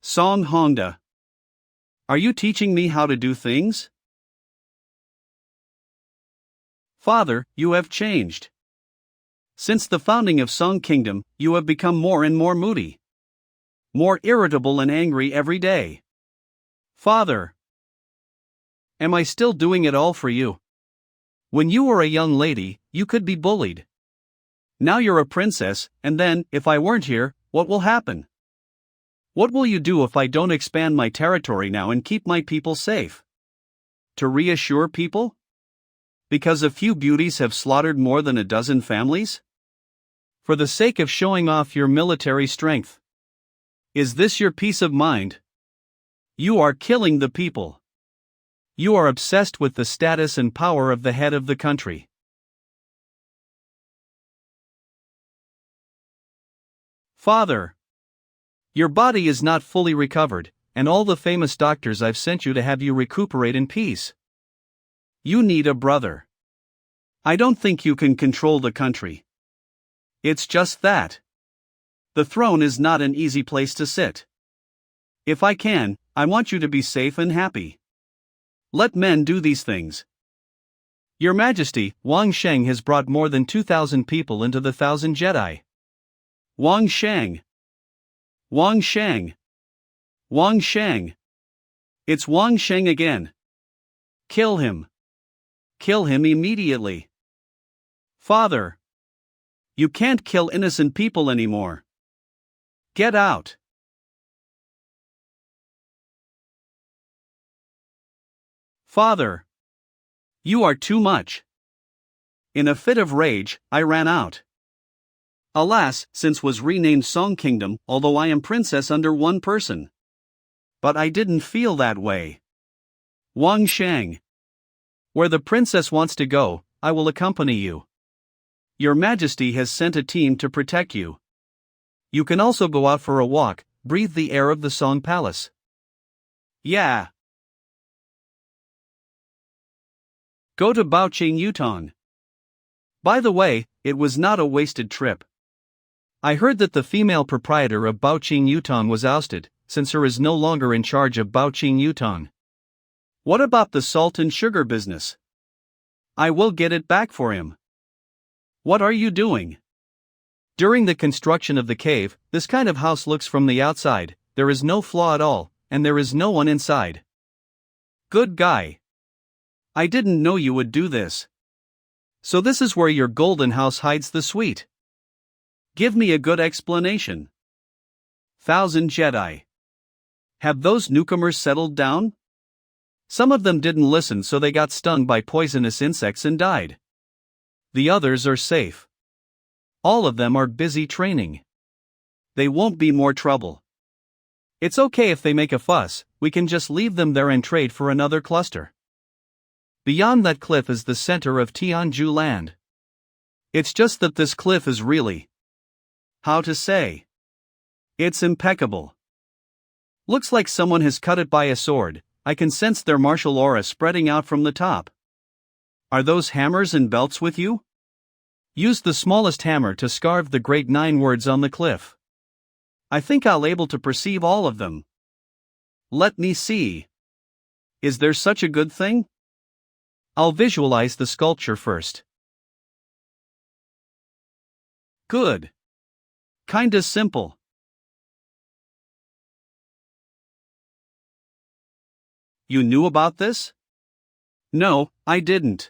Song Hongda. Are you teaching me how to do things? Father, you have changed. Since the founding of Song Kingdom, you have become more and more moody. More irritable and angry every day. Father. Am I still doing it all for you? When you were a young lady, you could be bullied. Now you're a princess, and then, if I weren't here, what will happen? What will you do if I don't expand my territory now and keep my people safe? To reassure people? Because a few beauties have slaughtered more than a dozen families? For the sake of showing off your military strength. Is this your peace of mind? You are killing the people. You are obsessed with the status and power of the head of the country. Father. Your body is not fully recovered, and all the famous doctors I've sent you to have you recuperate in peace. You need a brother. I don't think you can control the country. It's just that. The throne is not an easy place to sit. If I can, I want you to be safe and happy. Let men do these things. Your Majesty, Wang Shang has brought more than 2,000 people into the 1,000 Jedi. Wang Shang. Wang Shang. Wang Shang. It's Wang Shang again. Kill him. Kill him immediately. Father. You can't kill innocent people anymore. Get out. Father. You are too much. In a fit of rage, I ran out. Alas, since was renamed Song Kingdom, although I am princess under one person. But I didn't feel that way. Wang Shang. Where the princess wants to go, I will accompany you. Your Majesty has sent a team to protect you. You can also go out for a walk, breathe the air of the Song Palace. Yeah. Go to Baoqing Yutong. By the way, it was not a wasted trip. I heard that the female proprietor of Baoqing Yutong was ousted, since her is no longer in charge of Baoqing Yutong. What about the salt and sugar business? I will get it back for him. What are you doing? During the construction of the cave, this kind of house looks from the outside, there is no flaw at all, and there is no one inside. Good guy. I didn't know you would do this. So this is where your golden house hides the sweet. Give me a good explanation. 1,000 Jedi. Have those newcomers settled down? Some of them didn't listen, so they got stung by poisonous insects and died. The others are safe. All of them are busy training. They won't be more trouble. It's okay if they make a fuss, we can just leave them there and trade for another cluster. Beyond that cliff is the center of Tianju land. It's just that this cliff is really, how to say, it's impeccable. Looks like someone has cut it by a sword. I can sense their martial aura spreading out from the top. Are those hammers and belts with you? Use the smallest hammer to scarve the great 9 words on the cliff. I think I'll able to perceive all of them. Let me see. Is there such a good thing? I'll visualize the sculpture first. Good. Kinda simple. You knew about this? No, I didn't.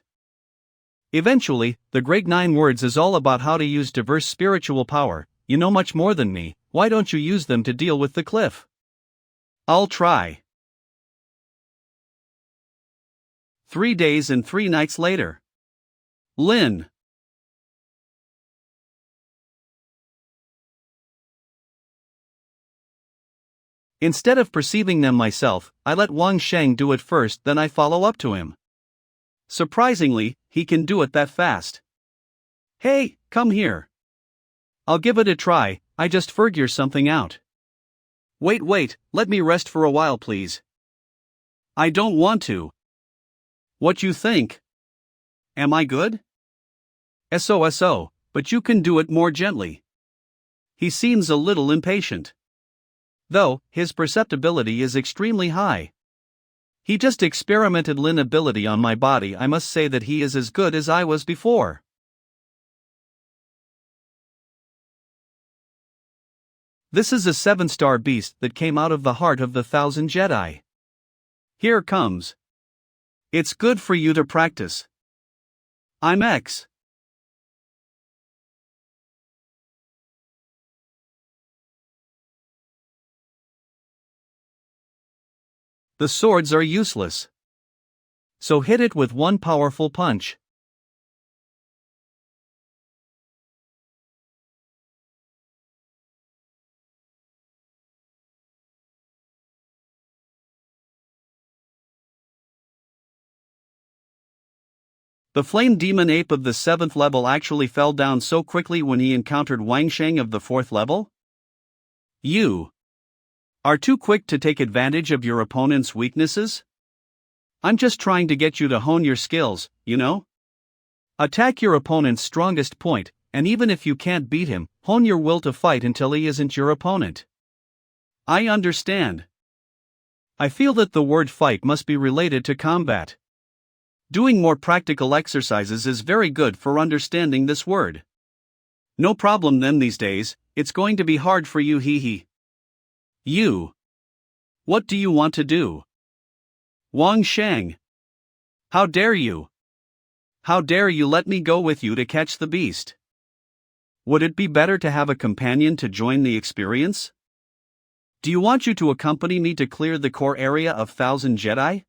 Eventually, the Great Nine Words is all about how to use diverse spiritual power. You know much more than me, why don't you use them to deal with the cliff? I'll try. 3 days and 3 nights later. Lin. Instead of perceiving them myself, I let Wang Sheng do it first, then I follow up to him. Surprisingly, he can do it that fast. Hey, come here. I'll give it a try, I just figure something out. Wait, let me rest for a while please. I don't want to. What you think? Am I good? So, but you can do it more gently. He seems a little impatient. Though, his perceptibility is extremely high. He just experimented Lin ability on my body. I must say that he is as good as I was before. This is a 7-star beast that came out of the heart of the 1,000 Jedi. Here comes. It's good for you to practice. I'm X. The swords are useless. So hit it with one powerful punch. The flame demon ape of the 7th level actually fell down so quickly when he encountered Wang Sheng of the 4th level? You are too quick to take advantage of your opponent's weaknesses? I'm just trying to get you to hone your skills, you know? Attack your opponent's strongest point, and even if you can't beat him, hone your will to fight until he isn't your opponent. I understand. I feel that the word fight must be related to combat. Doing more practical exercises is very good for understanding this word. No problem then these days, it's going to be hard for you hee. You. What do you want to do? Wang Sheng. How dare you? How dare you let me go with you to catch the beast? Would it be better to have a companion to join the experience? Do you want you to accompany me to clear the core area of 1,000 Jedi?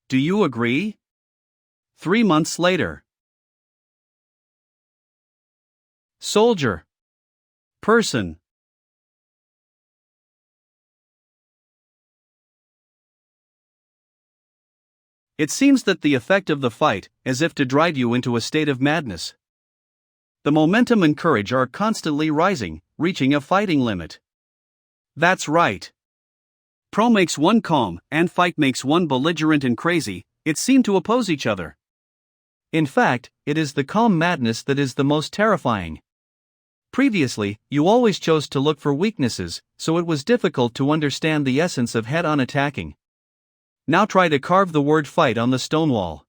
Do you agree? 3 months later. Soldier. Person. It seems that the effect of the fight, as if to drive you into a state of madness. The momentum and courage are constantly rising, reaching a fighting limit. That's right. Pro makes one calm, and fight makes one belligerent and crazy. It seemed to oppose each other. In fact, it is the calm madness that is the most terrifying. Previously, you always chose to look for weaknesses, so it was difficult to understand the essence of head-on attacking. Now try to carve the word fight on the stone wall.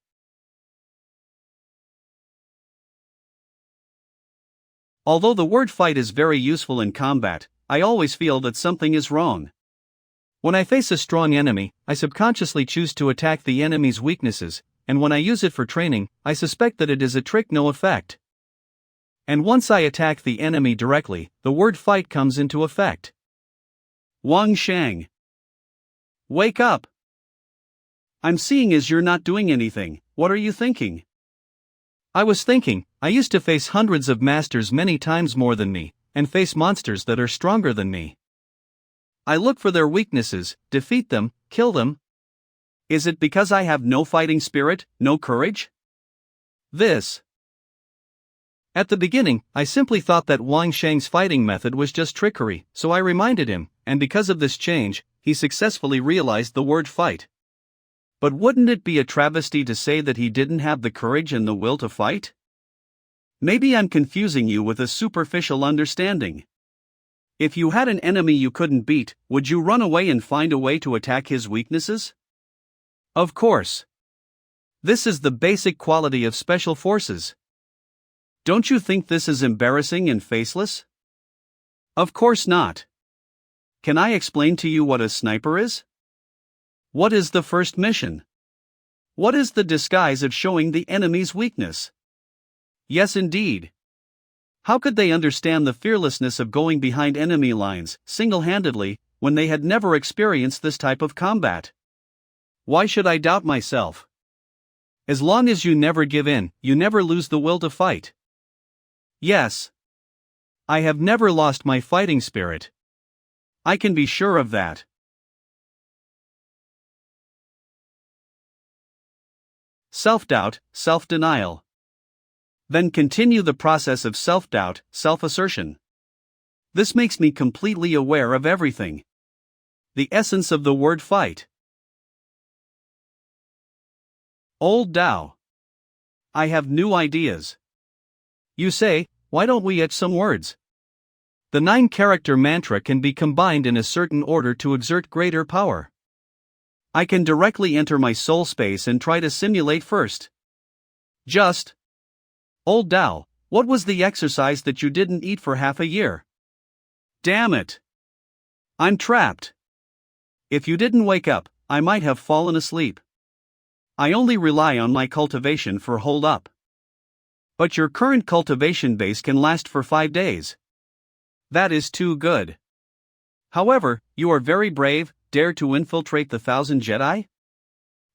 Although the word fight is very useful in combat, I always feel that something is wrong. When I face a strong enemy, I subconsciously choose to attack the enemy's weaknesses, and when I use it for training, I suspect that it is a trick no effect. And once I attack the enemy directly, the word fight comes into effect. Wang Sheng. Wake up! I'm seeing as you're not doing anything. What are you thinking? I was thinking, I used to face hundreds of masters many times more than me, and face monsters that are stronger than me. I look for their weaknesses, defeat them, kill them. Is it because I have no fighting spirit, no courage? At the beginning, I simply thought that Wang Sheng's fighting method was just trickery, so I reminded him, and because of this change, he successfully realized the word fight. But wouldn't it be a travesty to say that he didn't have the courage and the will to fight? Maybe I'm confusing you with a superficial understanding. If you had an enemy you couldn't beat, would you run away and find a way to attack his weaknesses? Of course. This is the basic quality of special forces. Don't you think this is embarrassing and faceless? Of course not. Can I explain to you what a sniper is? What is the first mission? What is the disguise of showing the enemy's weakness? Yes, indeed. How could they understand the fearlessness of going behind enemy lines, single-handedly, when they had never experienced this type of combat? Why should I doubt myself? As long as you never give in, you never lose the will to fight. Yes. I have never lost my fighting spirit. I can be sure of that. Self-doubt, self-denial. Then continue the process of self-doubt, self-assertion. This makes me completely aware of everything. The essence of the word fight. Old Tao. I have new ideas. You say, why don't we etch some words? The 9-character mantra can be combined in a certain order to exert greater power. I can directly enter my soul space and try to simulate first. Just. Old Tao, what was the exercise that you didn't eat for half a year? Damn it. I'm trapped. If you didn't wake up, I might have fallen asleep. I only rely on my cultivation for hold up. But your current cultivation base can last for 5 days. That is too good. However, you are very brave, dare to infiltrate the 1,000 Jedi?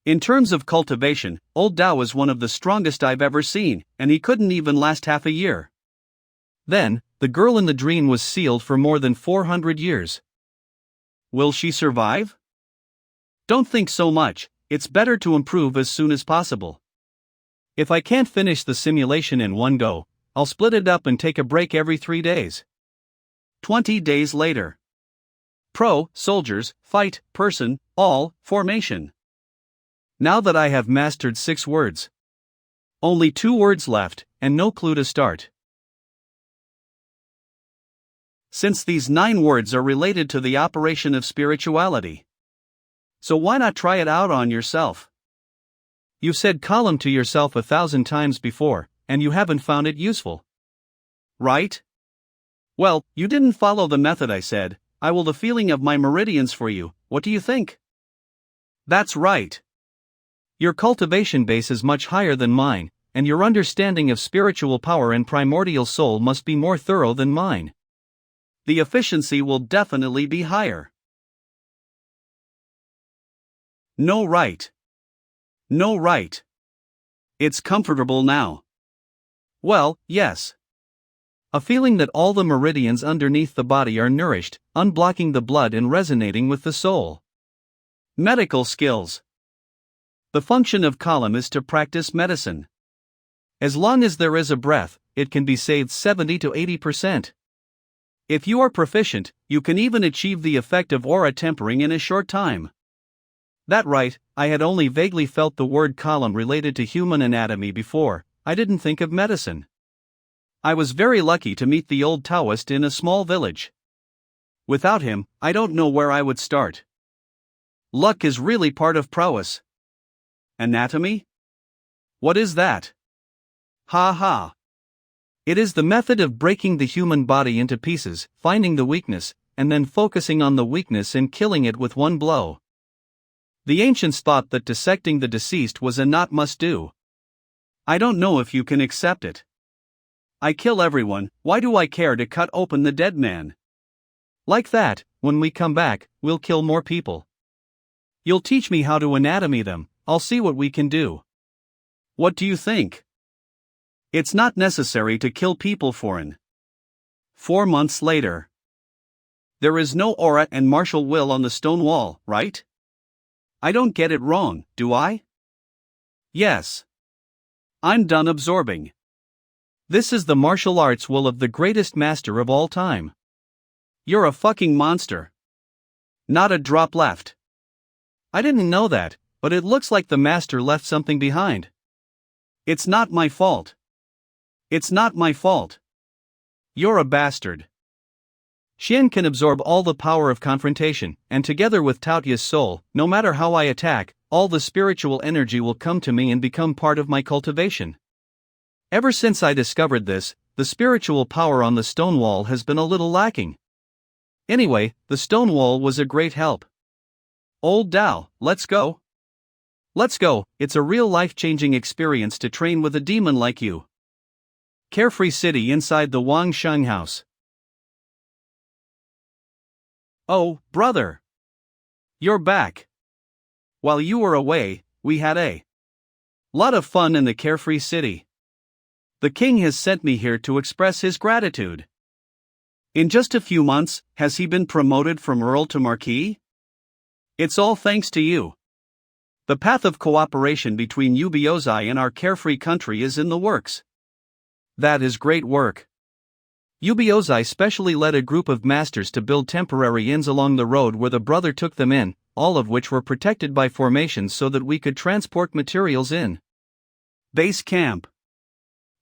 In terms of cultivation, Old Tao is one of the strongest I've ever seen, and he couldn't even last half a year. Then, the girl in the dream was sealed for more than 400 years. Will she survive? Don't think so much, it's better to improve as soon as possible. If I can't finish the simulation in one go, I'll split it up and take a break every 3 days. 20 days later. Pro, soldiers, fight, person, all, formation. Now that I have mastered 6 words. Only 2 words left, and no clue to start. Since these 9 words are related to the operation of spirituality. So why not try it out on yourself? You've said column to yourself 1,000 times before, and you haven't found it useful. Right? Well, you didn't follow the method I said. I will the feeling of my meridians for you, what do you think? That's right. Your cultivation base is much higher than mine, and your understanding of spiritual power and primordial soul must be more thorough than mine. The efficiency will definitely be higher. No right. No right. It's comfortable now. Well, yes. A feeling that all the meridians underneath the body are nourished, unblocking the blood and resonating with the soul. Medical skills. The function of column is to practice medicine. As long as there is a breath, it can be saved 70 to 80%. If you are proficient, you can even achieve the effect of aura tempering in a short time. That right, I had only vaguely felt the word column related to human anatomy before, I didn't think of medicine. I was very lucky to meet the old Taoist in a small village. Without him, I don't know where I would start. Luck is really part of prowess. Anatomy? What is that? Ha ha. It is the method of breaking the human body into pieces, finding the weakness, and then focusing on the weakness and killing it with one blow. The ancients thought that dissecting the deceased was a not must-do. I don't know if you can accept it. I kill everyone, why do I care to cut open the dead man? Like that, when we come back, we'll kill more people. You'll teach me how to anatomy them, I'll see what we can do. What do you think? It's not necessary to kill people foreign. 4 months later. There is no aura and martial will on the stone wall, right? I don't get it wrong, do I? Yes. I'm done absorbing. This is the martial arts will of the greatest master of all time. You're a fucking monster. Not a drop left. I didn't know that, but it looks like the master left something behind. It's not my fault. It's not my fault. You're a bastard. Xian can absorb all the power of confrontation, and together with Taotia's soul, no matter how I attack, all the spiritual energy will come to me and become part of my cultivation. Ever since I discovered this, the spiritual power on the stone wall has been a little lacking. Anyway, the stone wall was a great help. Old Tao, let's go. Let's go, it's a real life-changing experience to train with a demon like you. Carefree City inside the Wang Sheng house. Oh, brother! You're back. While you were away, we had a lot of fun in the Carefree City. The king has sent me here to express his gratitude. In just a few months, has he been promoted from Earl to Marquis? It's all thanks to you. The path of cooperation between Ubiozai and our carefree country is in the works. That is great work. Ubiozai specially led a group of masters to build temporary inns along the road where the brother took them in, all of which were protected by formations so that we could transport materials in. Base camp.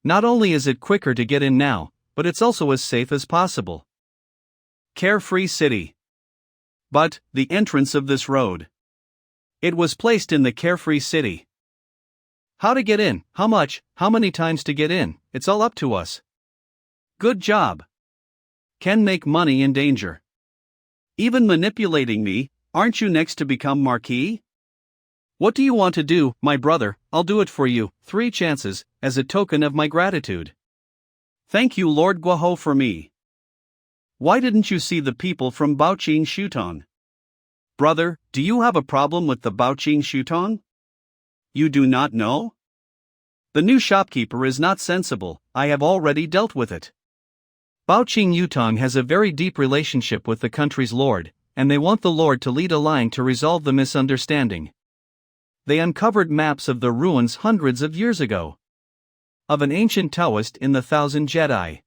Not only is it quicker to get in now, but it's also as safe as possible. Carefree City. But, the entrance of this road. It was placed in the Carefree City. How to get in, how much, how many times to get in, it's all up to us. Good job. Can make money in danger. Even manipulating me, aren't you next to become Marquis? What do you want to do, my brother? I'll do it for you, 3 chances, as a token of my gratitude. Thank you Lord Guoho for me. Why didn't you see the people from Baoqing Shutong? Brother, do you have a problem with the Baoqing Shutong? You do not know? The new shopkeeper is not sensible, I have already dealt with it. Baoqing Yutong has a very deep relationship with the country's lord, and they want the lord to lead a line to resolve the misunderstanding. They uncovered maps of the ruins hundreds of years ago. Of an ancient Taoist in the 1,000 Jedi.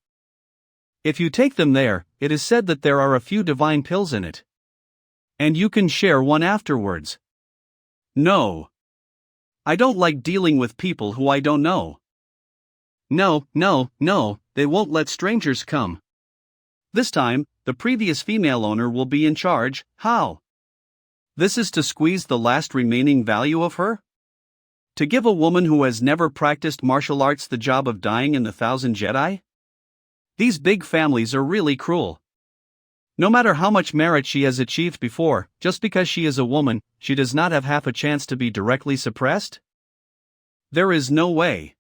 If you take them there, it is said that there are a few divine pills in it. And you can share one afterwards. No. I don't like dealing with people who I don't know. No, they won't let strangers come. This time, the previous female owner will be in charge. How? This is to squeeze the last remaining value of her? To give a woman who has never practiced martial arts the job of dying in the 1,000 Jedi? These big families are really cruel. No matter how much merit she has achieved before, just because she is a woman, she does not have half a chance to be directly suppressed? There is no way.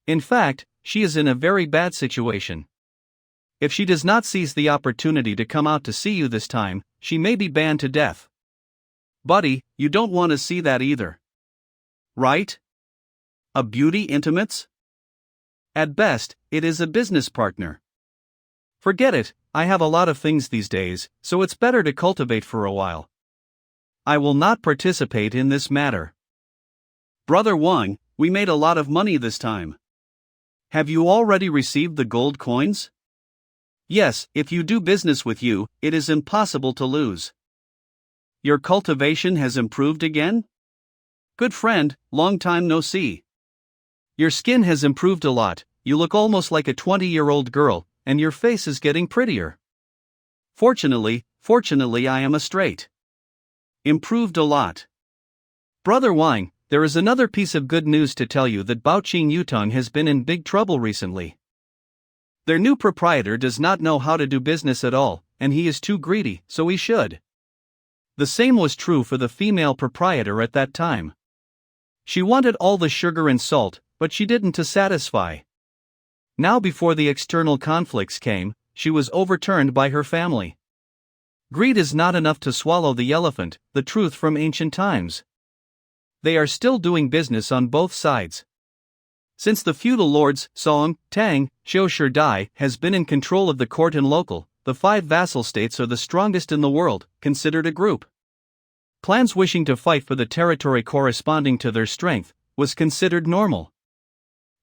In fact, she is in a very bad situation. If she does not seize the opportunity to come out to see you this time, she may be banned to death. Buddy, you don't want to see that either. Right? A beauty intimates? At best, it is a business partner. Forget it, I have a lot of things these days, so it's better to cultivate for a while. I will not participate in this matter. Brother Wang, we made a lot of money this time. Have you already received the gold coins? Yes, if you do business with you, it is impossible to lose. Your cultivation has improved again? Good friend, long time no see. Your skin has improved a lot, you look almost like a 20-year-old girl, and your face is getting prettier. Fortunately, I am a straight. Improved a lot. Brother Wang, there is another piece of good news to tell you that Baoqing Yutong has been in big trouble recently. Their new proprietor does not know how to do business at all, and he is too greedy, so he should. The same was true for the female proprietor at that time. She wanted all the sugar and salt, but she didn't to satisfy. Now before the external conflicts came, she was overturned by her family. Greed is not enough to swallow the elephant, the truth from ancient times. They are still doing business on both sides. Since the feudal lords, Song, Tang, Xiu Dai, has been in control of the court and local, the 5 vassal states are the strongest in the world, considered a group. Clans wishing to fight for the territory corresponding to their strength, was considered normal.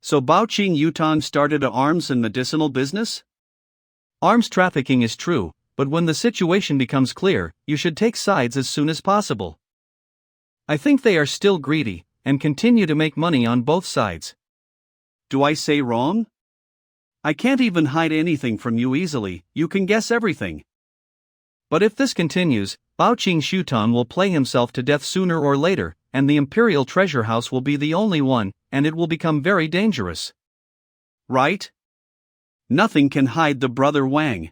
So Baoqing Yutong started a arms and medicinal business? Arms trafficking is true, but when the situation becomes clear, you should take sides as soon as possible. I think they are still greedy, and continue to make money on both sides. Do I say wrong? I can't even hide anything from you easily, you can guess everything. But if this continues, Baoqing Shutong will play himself to death sooner or later, and the Imperial Treasure House will be the only one, and it will become very dangerous. Right? Nothing can hide the brother Wang.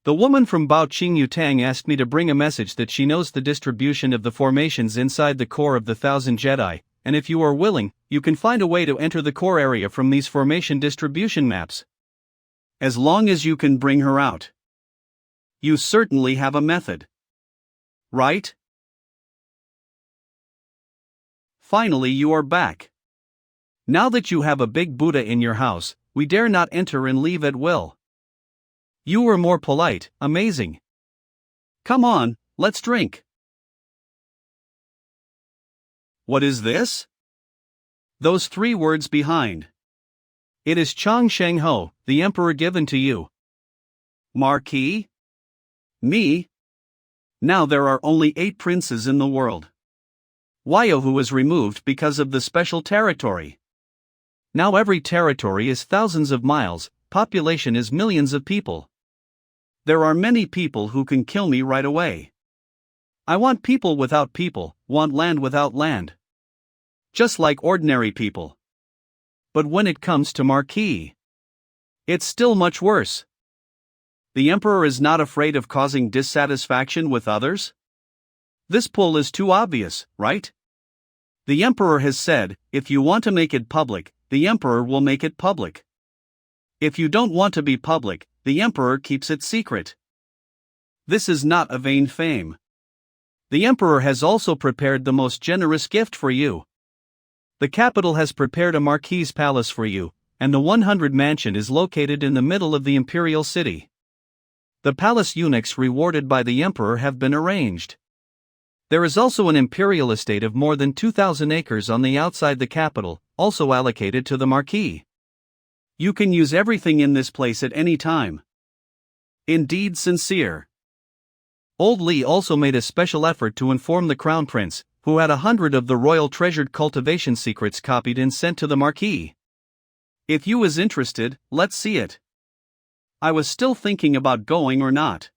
The woman from Baoqing Yutang asked me to bring a message that she knows the distribution of the formations inside the core of the 1,000 Jedi, and if you are willing, you can find a way to enter the core area from these formation distribution maps. As long as you can bring her out. You certainly have a method. Right? Finally, you are back. Now that you have a big Buddha in your house, we dare not enter and leave at will. You were more polite, amazing. Come on, let's drink. What is this? Those 3 words behind. It is Chang Sheng Ho, the emperor given to you. Marquis? Me? Now there are only 8 princes in the world. Wuyou was removed because of the special territory. Now every territory is thousands of miles, population is millions of people. There are many people who can kill me right away. I want people without people, want land without land. Just like ordinary people. But when it comes to Marquis, it's still much worse. The emperor is not afraid of causing dissatisfaction with others? This pull is too obvious, right? The emperor has said, if you want to make it public, the emperor will make it public. If you don't want to be public, the emperor keeps it secret. This is not a vain fame. The emperor has also prepared the most generous gift for you. The capital has prepared a marquis palace for you, and the 100 mansion is located in the middle of the imperial city. The palace eunuchs rewarded by the emperor have been arranged. There is also an imperial estate of more than 2,000 acres on the outside the capital, also allocated to the marquis. You can use everything in this place at any time. Indeed sincere. Old Li also made a special effort to inform the crown prince, who had 100 of the royal treasured cultivation secrets copied and sent to the marquis. If you is interested, let's see it. I was still thinking about going or not.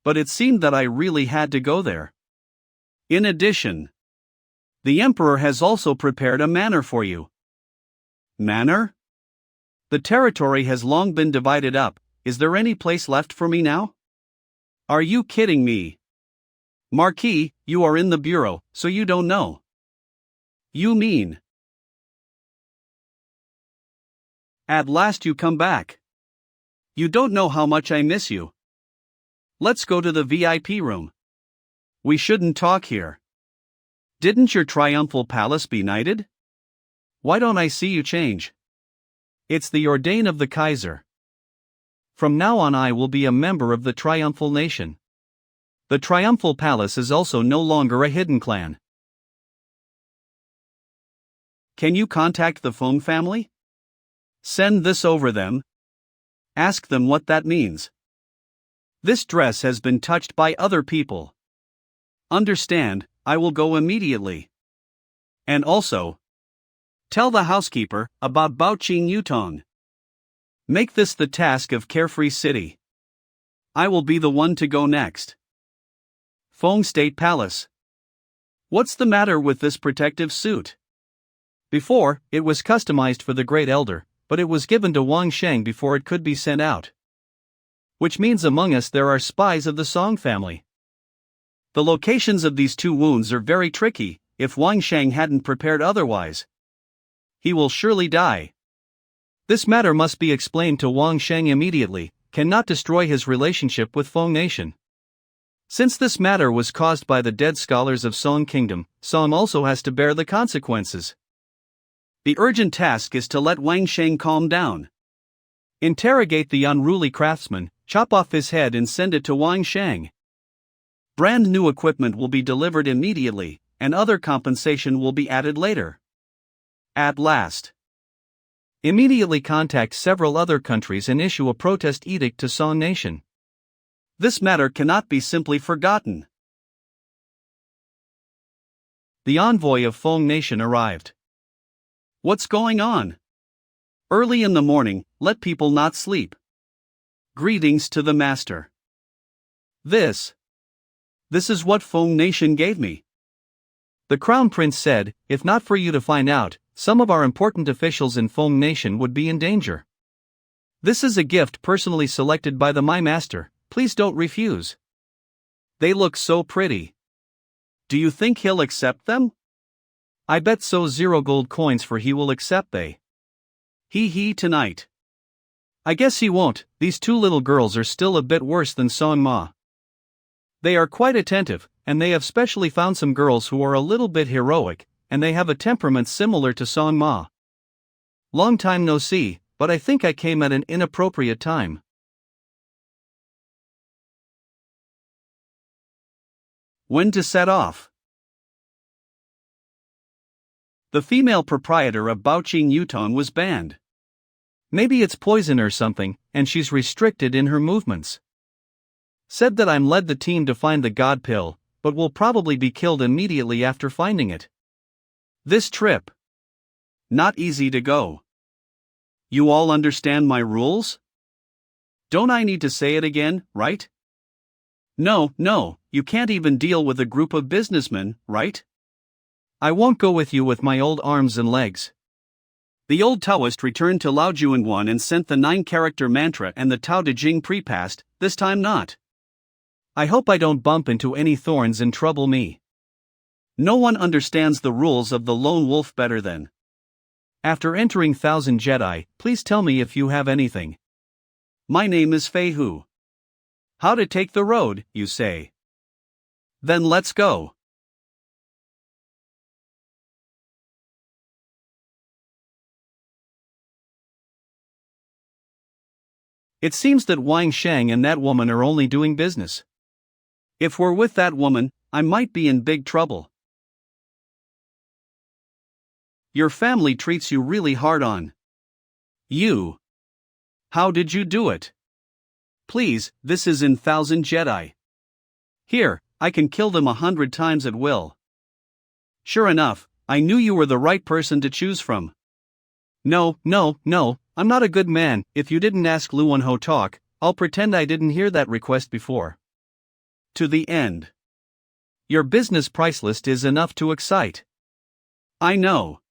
But it seemed that I really had to go there. In addition, the emperor has also prepared a manor for you. Manor? The territory has long been divided up, is there any place left for me now? Are you kidding me? Marquis, you are in the bureau, so you don't know. You mean? At last you come back. You don't know how much I miss you. Let's go to the VIP room. We shouldn't talk here. Didn't your triumphal palace be knighted? Why don't I see you change? It's the ordain of the Kaiser. From now on I will be a member of the triumphal nation. The triumphal palace is also no longer a hidden clan. Can you contact the Feng family? Send this over them. Ask them what that means. This dress has been touched by other people. Understand, I will go immediately. And also, tell the housekeeper about Baoqing Yutong. Make this the task of Carefree City. I will be the one to go next. Feng State Palace. What's the matter with this protective suit? Before, it was customized for the Great Elder, but it was given to Wang Sheng before it could be sent out. Which means among us there are spies of the Song family. The locations of these 2 wounds are very tricky, if Wang Sheng hadn't prepared otherwise. He will surely die. This matter must be explained to Wang Sheng immediately, cannot destroy his relationship with Feng Nation. Since this matter was caused by the dead scholars of Song Kingdom, Song also has to bear the consequences. The urgent task is to let Wang Sheng calm down. Interrogate the unruly craftsman, chop off his head and send it to Wang Sheng. Brand new equipment will be delivered immediately, and other compensation will be added later. At last. Immediately contact several other countries and issue a protest edict to Song Nation. This matter cannot be simply forgotten. The envoy of Feng Nation arrived. What's going on? Early in the morning, let people not sleep. Greetings to the master. This is what Feng Nation gave me. The Crown Prince said, if not for you to find out, some of our important officials in Feng Nation would be in danger. This is a gift personally selected by my master, please don't refuse. They look so pretty. Do you think he'll accept them? I bet so 0 gold coins for he will accept they. He tonight. I guess he won't, these two little girls are still a bit worse than Song Ma. They are quite attentive, and they have specially found some girls who are a little bit heroic, and they have a temperament similar to Song Ma. Long time no see, but I think I came at an inappropriate time. When to set off. The female proprietor of Baoqing Yutong was banned. Maybe it's poison or something, and she's restricted in her movements. Said that I'm led the team to find the god pill, but will probably be killed immediately after finding it. This trip. Not easy to go. You all understand my rules? Don't I need to say it again, right? No, you can't even deal with a group of businessmen, right? I won't go with you with my old arms and legs. The old Taoist returned to Lao Yuanhun and sent the 9-character mantra and the Tao Te Ching pre-passed, this time not. I hope I don't bump into any thorns and trouble me. No one understands the rules of the lone wolf better than. After entering 1000 Jedi, please tell me if you have anything. My name is Fei Hu. How to take the road, you say? Then let's go. It seems that Wang Shang and that woman are only doing business. If we're with that woman, I might be in big trouble. Your family treats you really hard on. You. How did you do it? Please, this is in 1000 Jedi. Here, I can kill them 100 times at will. Sure enough, I knew you were the right person to choose from. No, I'm not a good man. If you didn't ask Luan Ho talk, I'll pretend I didn't hear that request before. To the end. Your business price list is enough to excite. I know.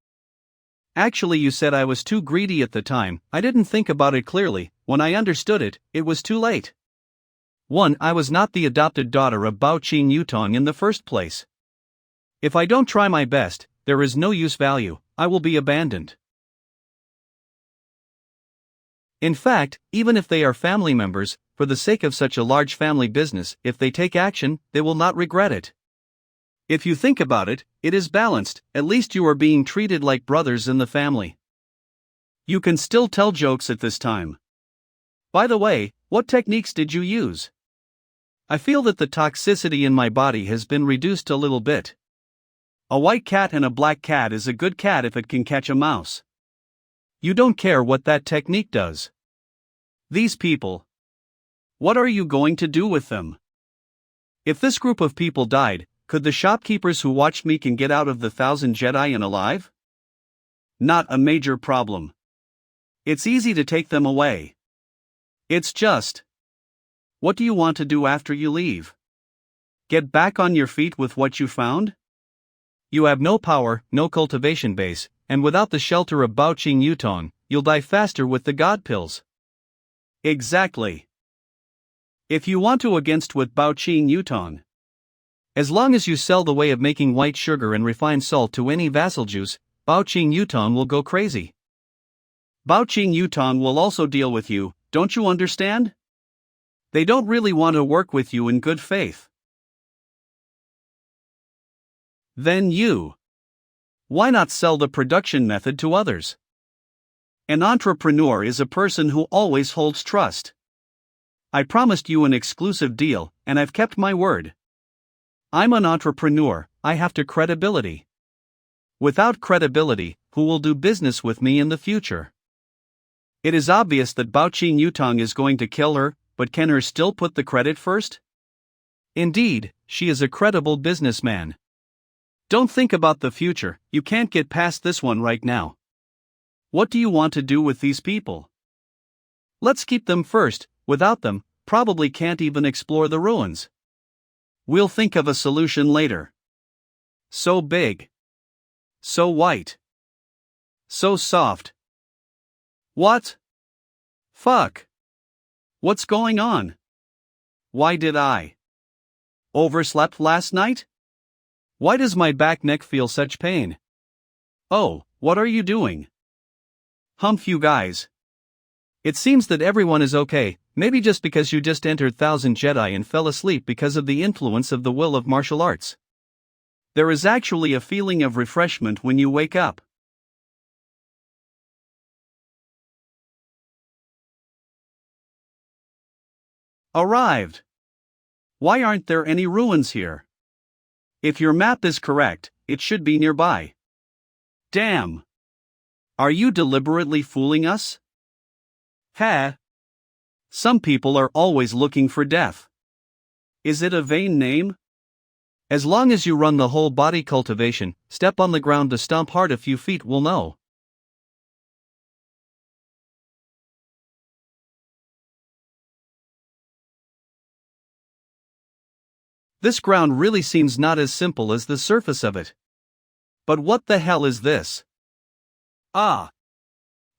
Actually, you said I was too greedy at the time. I didn't think about it clearly. When I understood it, it was too late. 1. I was not the adopted daughter of Baoqing Yutong in the first place. If I don't try my best, there is no use value, I will be abandoned. In fact, even if they are family members, for the sake of such a large family business, if they take action, they will not regret it. If you think about it, it is balanced, at least you are being treated like brothers in the family. You can still tell jokes at this time. By the way, what techniques did you use? I feel that the toxicity in my body has been reduced a little bit. A white cat and a black cat is a good cat if it can catch a mouse. You don't care what that technique does. These people. What are you going to do with them? If this group of people died, could the shopkeepers who watched me can get out of the 1000 Jedi and alive? Not a major problem. It's easy to take them away. It's just. What do you want to do after you leave? Get back on your feet with what you found? You have no power, no cultivation base, and without the shelter of Baoqing Yutong, you'll die faster with the god pills. Exactly. If you want to against with Baoqing Yutong. As long as you sell the way of making white sugar and refined salt to any vassal Jews, Baoqing Yutong will go crazy. Baoqing Yutong will also deal with you, don't you understand? They don't really want to work with you in good faith. Then you. Why not sell the production method to others? An entrepreneur is a person who always holds trust. I promised you an exclusive deal, and I've kept my word. I'm an entrepreneur, I have to credibility. Without credibility, who will do business with me in the future? It is obvious that Baoqing Yutong is going to kill her, but can her still put the credit first? Indeed, she is a credible businessman. Don't think about the future, you can't get past this one right now. What do you want to do with these people? Let's keep them first, without them, probably can't even explore the ruins. We'll think of a solution later. So big. So white. So soft. What? Fuck. What's going on? Why did I overslept last night? Why does my back neck feel such pain? Oh, what are you doing? Humph, you guys. It seems that everyone is okay, maybe just because you just entered 1000 Jedi and fell asleep because of the influence of the will of martial arts. There is actually a feeling of refreshment when you wake up. Arrived. Why aren't there any ruins here? If your map is correct, it should be nearby. Damn. Are you deliberately fooling us? Ha. Some people are always looking for death. Is it a vain name? As long as you run the whole body cultivation, step on the ground to stomp hard a few feet will know. This ground really seems not as simple as the surface of it. But what the hell is this? Ah.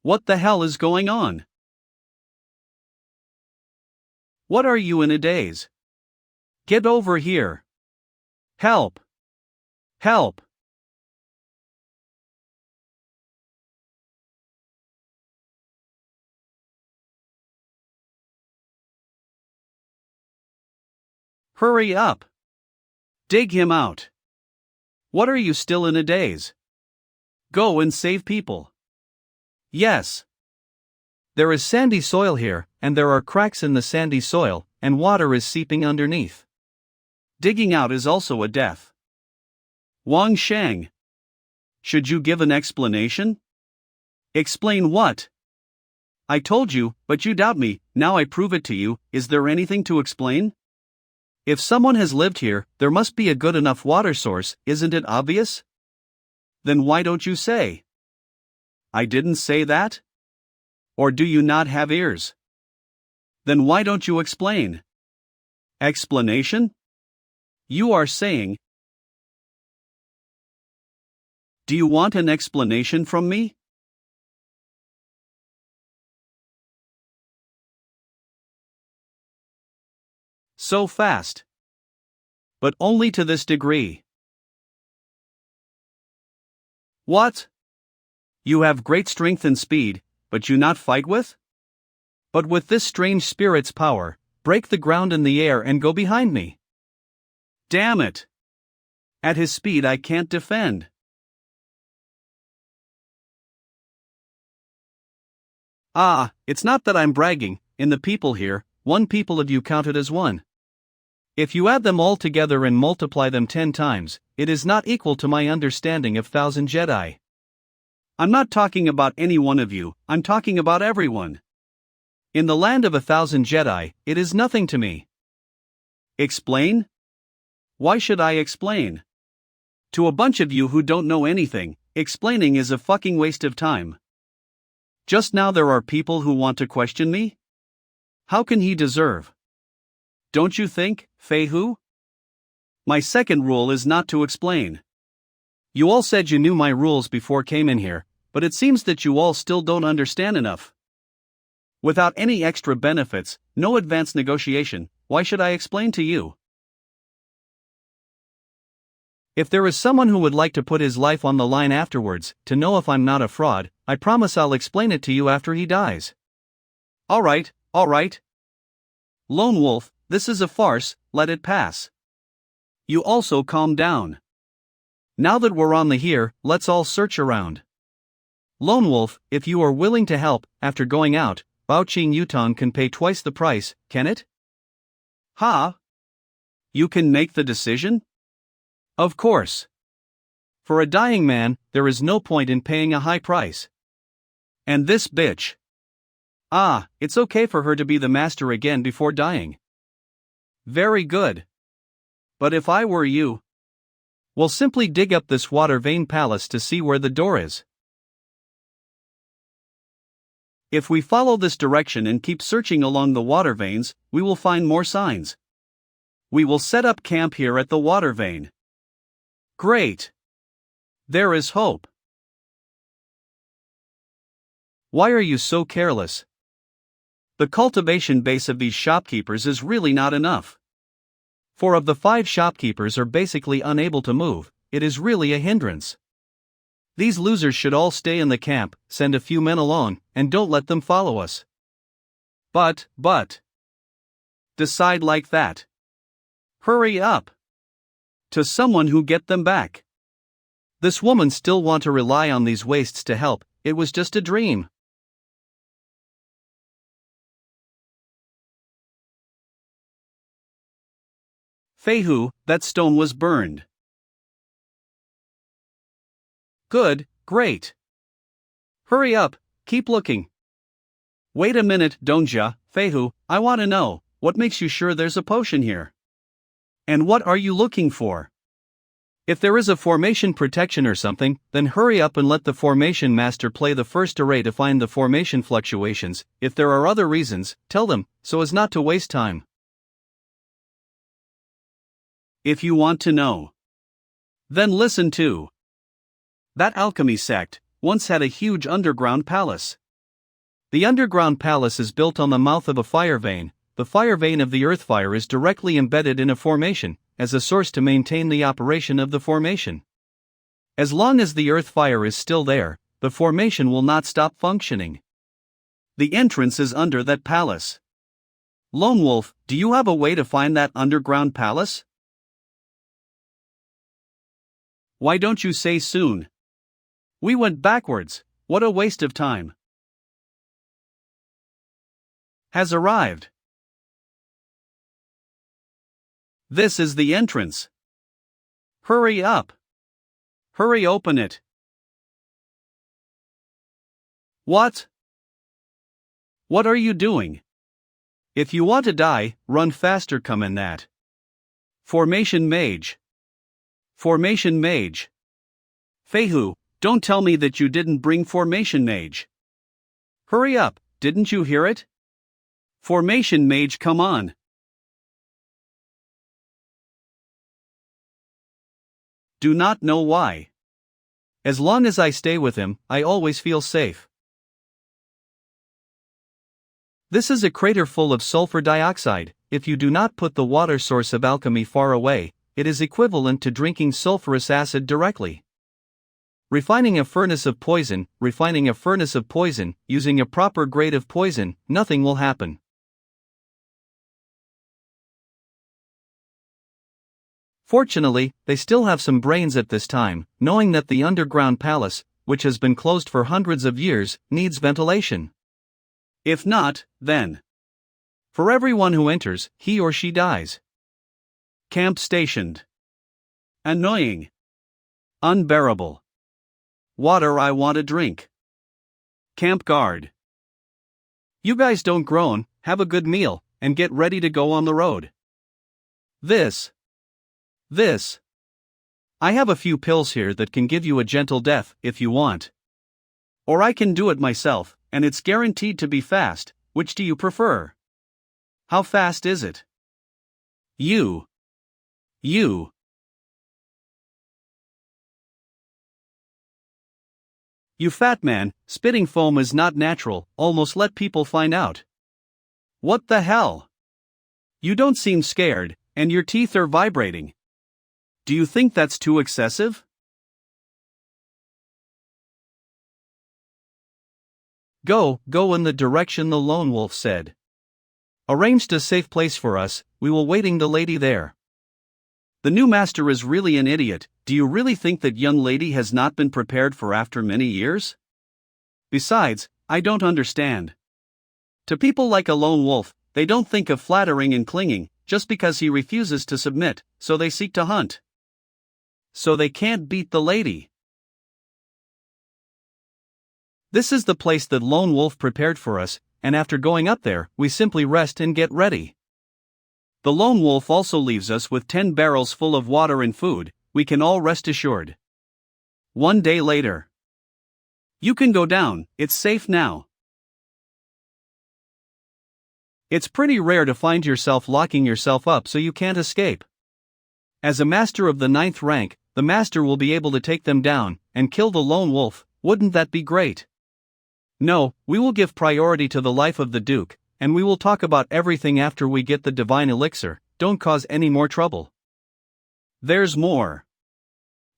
What the hell is going on? What are you in a daze? Get over here. Help. Help. Hurry up. Dig him out. What are you still in a daze? Go and save people. Yes. There is sandy soil here, and there are cracks in the sandy soil, and water is seeping underneath. Digging out is also a death. Wang Shang. Should you give an explanation? Explain what? I told you, but you doubt me, now I prove it to you. Is there anything to explain? If someone has lived here, there must be a good enough water source, isn't it obvious? Then why don't you say? I didn't say that? Or do you not have ears? Then why don't you explain? Explanation? You are saying. Do you want an explanation from me? So fast. But only to this degree. What? You have great strength and speed, but you not fight with? But with this strange spirit's power, break the ground in the air and go behind me. Damn it! At his speed I can't defend. Ah, it's not that I'm bragging, in the people here, one people of you counted as one. If you add them all together and multiply them 10 times, it is not equal to my understanding of 1000 Jedi. I'm not talking about any one of you, I'm talking about everyone. In the land of 1000 Jedi, it is nothing to me. Explain? Why should I explain? To a bunch of you who don't know anything, explaining is a fucking waste of time. Just now there are people who want to question me? How can he deserve? Don't you think, Feihu? My second rule is not to explain. You all said you knew my rules before came in here, but it seems that you all still don't understand enough. Without any extra benefits, no advanced negotiation, why should I explain to you? If there is someone who would like to put his life on the line afterwards, to know if I'm not a fraud, I promise I'll explain it to you after he dies. Alright. Lone Wolf, this is a farce, let it pass. You also calm down. Now that we're on the here, let's all search around. Lone Wolf, if you are willing to help, after going out, Baoqing Yutong can pay twice the price, can it? Ha? You can make the decision? Of course. For a dying man, there is no point in paying a high price. And this bitch. Ah, it's okay for her to be the master again before dying. Very good. But if I were you, we'll simply dig up this water vein palace to see where the door is. If we follow this direction and keep searching along the water veins, we will find more signs. We will set up camp here at the water vein. Great. There is hope. Why are you so careless? The cultivation base of these shopkeepers is really not enough. 4 of the 5 shopkeepers are basically unable to move, it is really a hindrance. These losers should all stay in the camp, send a few men along, and don't let them follow us. But. Decide like that. Hurry up. To someone who get them back. This woman still want to rely on these wastes to help, it was just a dream. Feihu, that stone was burned. Good, great. Hurry up, keep looking. Wait a minute, Dongjia, Feihu, I want to know, what makes you sure there's a potion here? And what are you looking for? If there is a formation protection or something, then hurry up and let the formation master play the first array to find the formation fluctuations. If there are other reasons, tell them, so as not to waste time. If you want to know, then listen to. That alchemy sect once had a huge underground palace. The underground palace is built on the mouth of a fire vein. The fire vein of the earth fire is directly embedded in a formation, as a source to maintain the operation of the formation. As long as the earth fire is still there, the formation will not stop functioning. The entrance is under that palace. Lone Wolf, do you have a way to find that underground palace? Why don't you say soon? We went backwards, what a waste of time. Has arrived. This is the entrance. Hurry up. Hurry, open it. What? What are you doing? If you want to die, run faster, come in that. Formation mage. Formation mage. Feihu, don't tell me that you didn't bring formation mage. Hurry up, didn't you hear it? Formation mage, come on. Do not know why. As long as I stay with him, I always feel safe. This is a crater full of sulfur dioxide. If you do not put the water source of alchemy far away, it is equivalent to drinking sulfurous acid directly. Refining a furnace of poison, using a proper grade of poison, nothing will happen. Fortunately, they still have some brains at this time, knowing that the underground palace, which has been closed for hundreds of years, needs ventilation. If not, then for everyone who enters, he or she dies. Camp stationed. Annoying. Unbearable. Water, I want a drink. Camp guard. You guys don't groan, have a good meal, and get ready to go on the road. This. I have a few pills here that can give you a gentle death, if you want. Or I can do it myself, and it's guaranteed to be fast. Which do you prefer? How fast is it? You. You fat man, spitting foam is not natural, almost let people find out. What the hell? You don't seem scared, and your teeth are vibrating. Do you think that's too excessive? Go in the direction the lone wolf said. Arranged a safe place for us, we will waiting the lady there. The new master is really an idiot. Do you really think that young lady has not been prepared for after many years? Besides, I don't understand. To people like a lone wolf, they don't think of flattering and clinging, just because he refuses to submit, so they seek to hunt. So they can't beat the lady. This is the place that Lone Wolf prepared for us, and after going up there, we simply rest and get ready. The Lone Wolf also leaves us with 10 barrels full of water and food, we can all rest assured. 1 day later. You can go down, it's safe now. It's pretty rare to find yourself locking yourself up so you can't escape. As a master of the 9th rank, the master will be able to take them down, and kill the lone wolf. Wouldn't that be great? No, we will give priority to the life of the Duke, and we will talk about everything after we get the divine elixir. Don't cause any more trouble. There's more.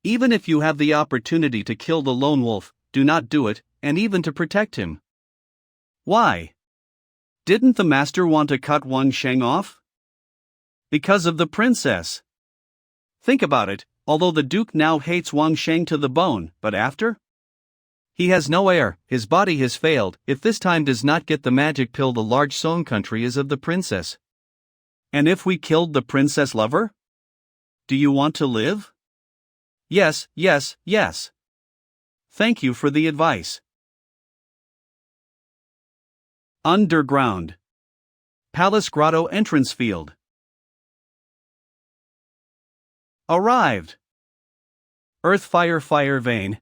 Even if you have the opportunity to kill the lone wolf, do not do it, and even to protect him. Why? Didn't the master want to cut Wang Sheng off? Because of the princess. Think about it, although the duke now hates Wang Sheng to the bone, but after? He has no heir, his body has failed, if this time does not get the magic pill the large Song country is of the princess. And if we killed the princess lover? Do you want to live? Yes, yes, yes. Thank you for the advice. Underground. Palace Grotto entrance field. Arrived. Earth fire fire vein.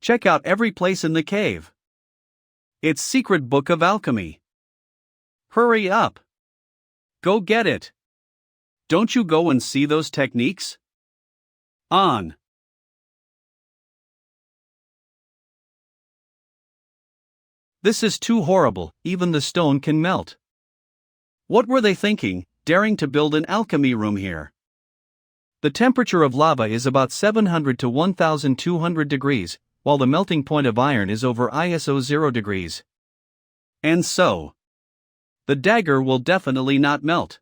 Check out every place in the cave. It's secret book of alchemy. Hurry up. Go get it. Don't you go and see those techniques? On. This is too horrible, even the stone can melt. What were they thinking, daring to build an alchemy room here? The temperature of lava is about 700 to 1200 degrees, while the melting point of iron is over ISO 0 degrees. And so, the dagger will definitely not melt.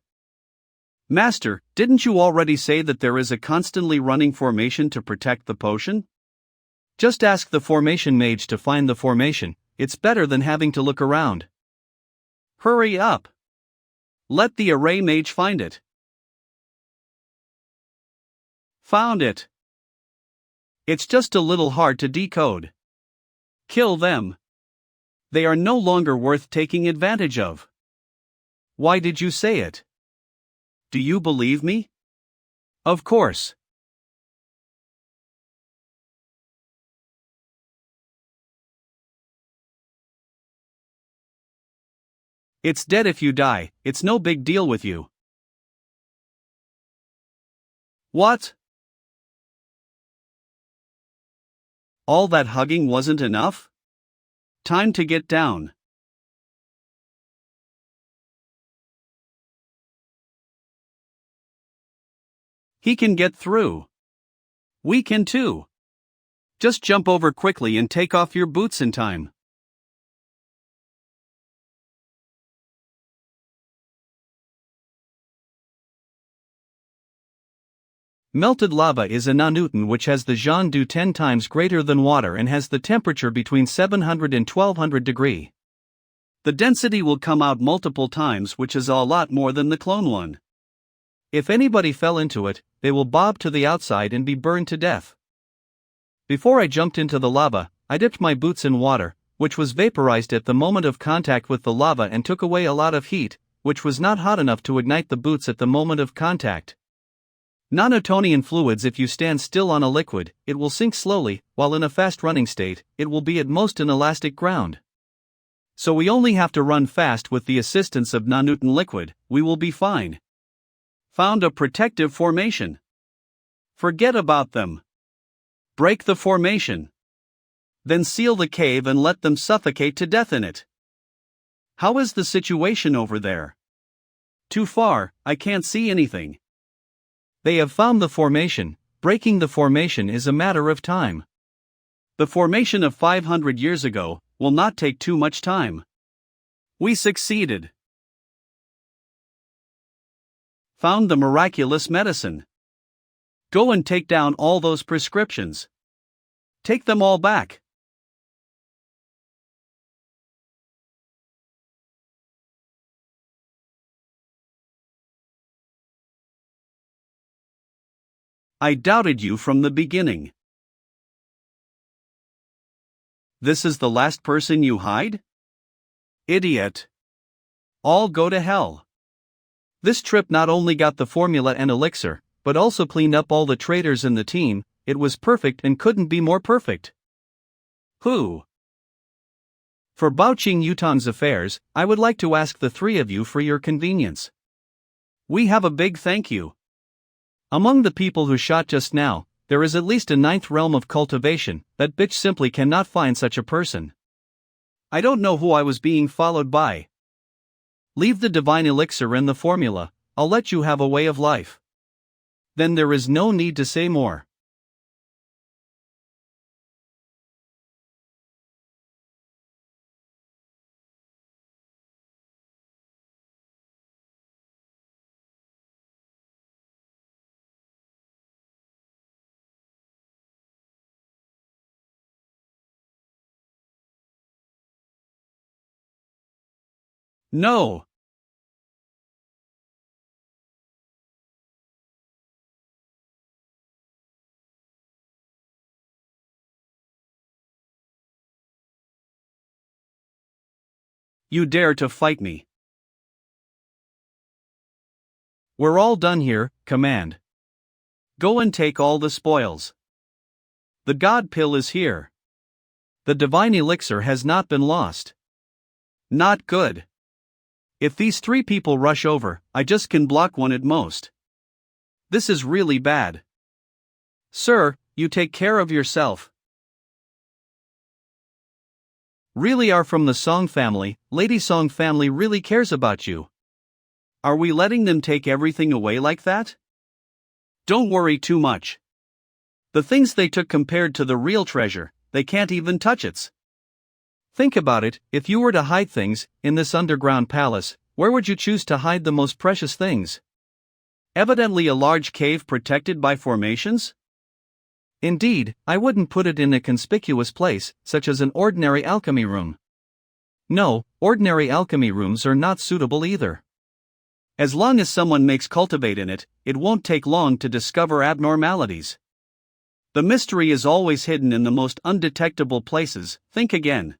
Master, didn't you already say that there is a constantly running formation to protect the potion? Just ask the formation mage to find the formation, it's better than having to look around. Hurry up. Let the array mage find it. Found it. It's just a little hard to decode. Kill them. They are no longer worth taking advantage of. Why did you say it? Do you believe me? Of course. It's dead if you die, it's no big deal with you. What? All that hugging wasn't enough? Time to get down. He can get through. We can too. Just jump over quickly and take off your boots in time. Melted lava is a nanoton which has the Zhandu 10 times greater than water and has the temperature between 700 and 1200 degree. The density will come out multiple times, which is a lot more than the clone one. If anybody fell into it, they will bob to the outside and be burned to death. Before I jumped into the lava, I dipped my boots in water, which was vaporized at the moment of contact with the lava and took away a lot of heat, which was not hot enough to ignite the boots at the moment of contact. Non-Newtonian fluids, if you stand still on a liquid, it will sink slowly, while in a fast-running state, it will be at most an elastic ground. So we only have to run fast with the assistance of non-Newton liquid, we will be fine. Found a protective formation. Forget about them. Break the formation. Then seal the cave and let them suffocate to death in it. How is the situation over there? Too far, I can't see anything. They have found the formation. Breaking the formation is a matter of time. The formation of 500 years ago will not take too much time. We succeeded. Found the miraculous medicine. Go and take down all those prescriptions. Take them all back. I doubted you from the beginning. This is the last person you hide? Idiot. All go to hell. This trip not only got the formula and elixir, but also cleaned up all the traitors in the team. It was perfect and couldn't be more perfect. Who? For vouching Yutong's affairs, I would like to ask the three of you for your convenience. We have a big thank you. Among the people who shot just now, there is at least a 9th realm of cultivation. That bitch simply cannot find such a person. I don't know who I was being followed by. Leave the divine elixir and the formula, I'll let you have a way of life. Then there is no need to say more. No! You dare to fight me? We're all done here, command. Go and take all the spoils. The God Pill is here. The divine elixir has not been lost. Not good. If these 3 people rush over, I just can block one at most. This is really bad. Sir, you take care of yourself. Really are from the Song family. Lady Song family really cares about you. Are we letting them take everything away like that? Don't worry too much. The things they took compared to the real treasure, they can't even touch it. Think about it, if you were to hide things in this underground palace, where would you choose to hide the most precious things? Evidently a large cave protected by formations? Indeed, I wouldn't put it in a conspicuous place, such as an ordinary alchemy room. No, ordinary alchemy rooms are not suitable either. As long as someone makes cultivate in it, it won't take long to discover abnormalities. The mystery is always hidden in the most undetectable places. Think again.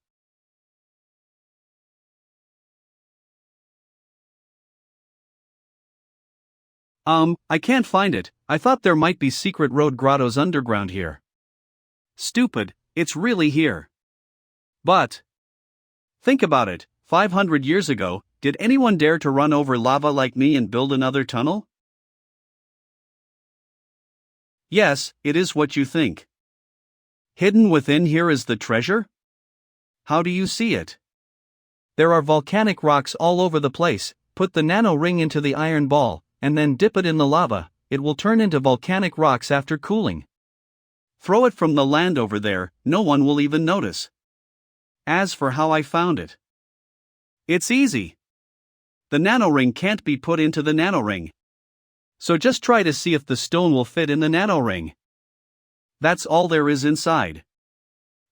I can't find it. I thought there might be secret road grottos underground here. Stupid, it's really here. But think about it, 500 years ago, did anyone dare to run over lava like me and build another tunnel? Yes, it is what you think. Hidden within here is the treasure? How do you see it? There are volcanic rocks all over the place. Put the nano ring into the iron ball, and then dip it in the lava. It will turn into volcanic rocks after cooling. Throw it from the land over there, no one will even notice. As for how I found it, it's easy. The nanoring can't be put into the nanoring. So just try to see if the stone will fit in the nanoring. That's all there is inside.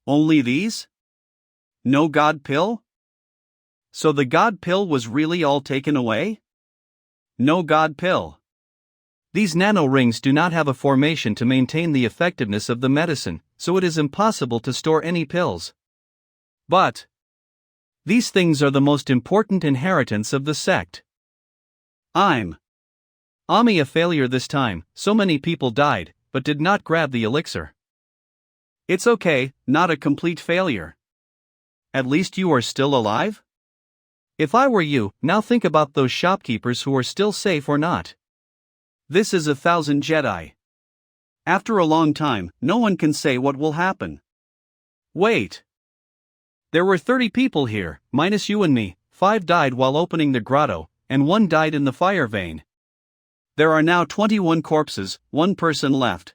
Only these? No God Pill? So the God Pill was really all taken away? No God Pill. These nanorings do not have a formation to maintain the effectiveness of the medicine, so it is impossible to store any pills. But these things are the most important inheritance of the sect. I'm a failure this time. So many people died, but did not grab the elixir. It's okay, not a complete failure. At least you are still alive? If I were you, now think about those shopkeepers who are still safe or not. This is 1,000 Jedi. After a long time, no one can say what will happen. Wait. There were 30 people here, minus you and me. 5 died while opening the grotto, and 1 died in the fire vein. There are now 21 corpses, 1 person left.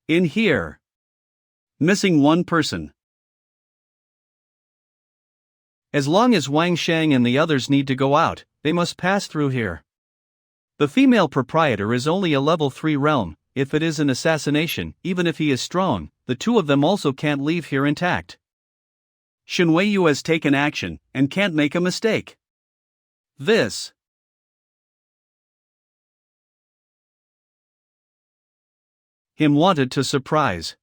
In here. Missing 1 person. As long as Wang Shang and the others need to go out, they must pass through here. The female proprietor is only a level 3 realm. If it is an assassination, even if he is strong, the 2 of them also can't leave here intact. Wuyou has taken action, and can't make a mistake. This him wanted to surprise.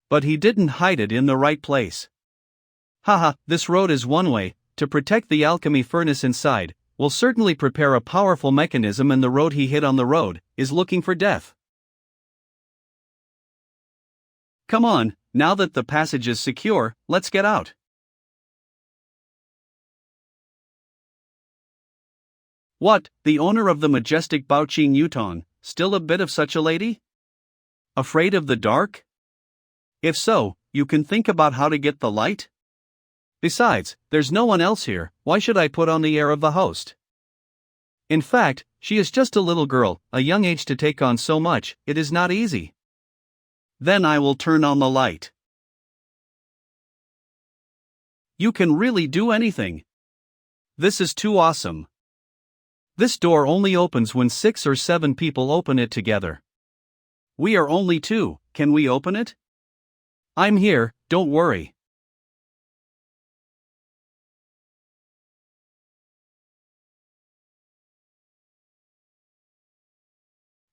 But he didn't hide it in the right place. Haha, this road is one way. To protect the alchemy furnace inside, will certainly prepare a powerful mechanism, and the road he hit on the road is looking for death. Come on, now that the passage is secure, let's get out. What, the owner of the majestic Baoqing Yuton, still a bit of such a lady? Afraid of the dark? If so, you can think about how to get the light? Besides, there's no one else here, why should I put on the air of the host? In fact, She is just a little girl, a young age to take on so much, it is not easy. Then I will turn on the light. You can really do anything. This is too awesome. This door only opens when 6 or 7 people open it together. We are only 2, can we open it? I'm here, don't worry.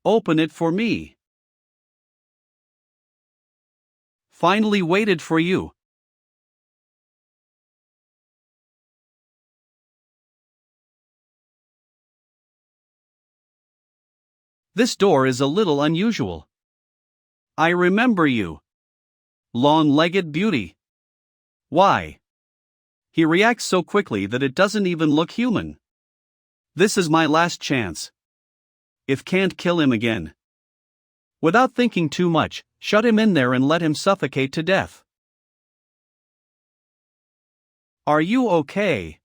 Open it for me. Finally waited for you. This door is a little unusual. I remember you. Long-legged beauty. Why? He reacts so quickly that it doesn't even look human. This is my last chance. If can't kill him again. Without thinking too much, shut him in there and let him suffocate to death. Are you okay?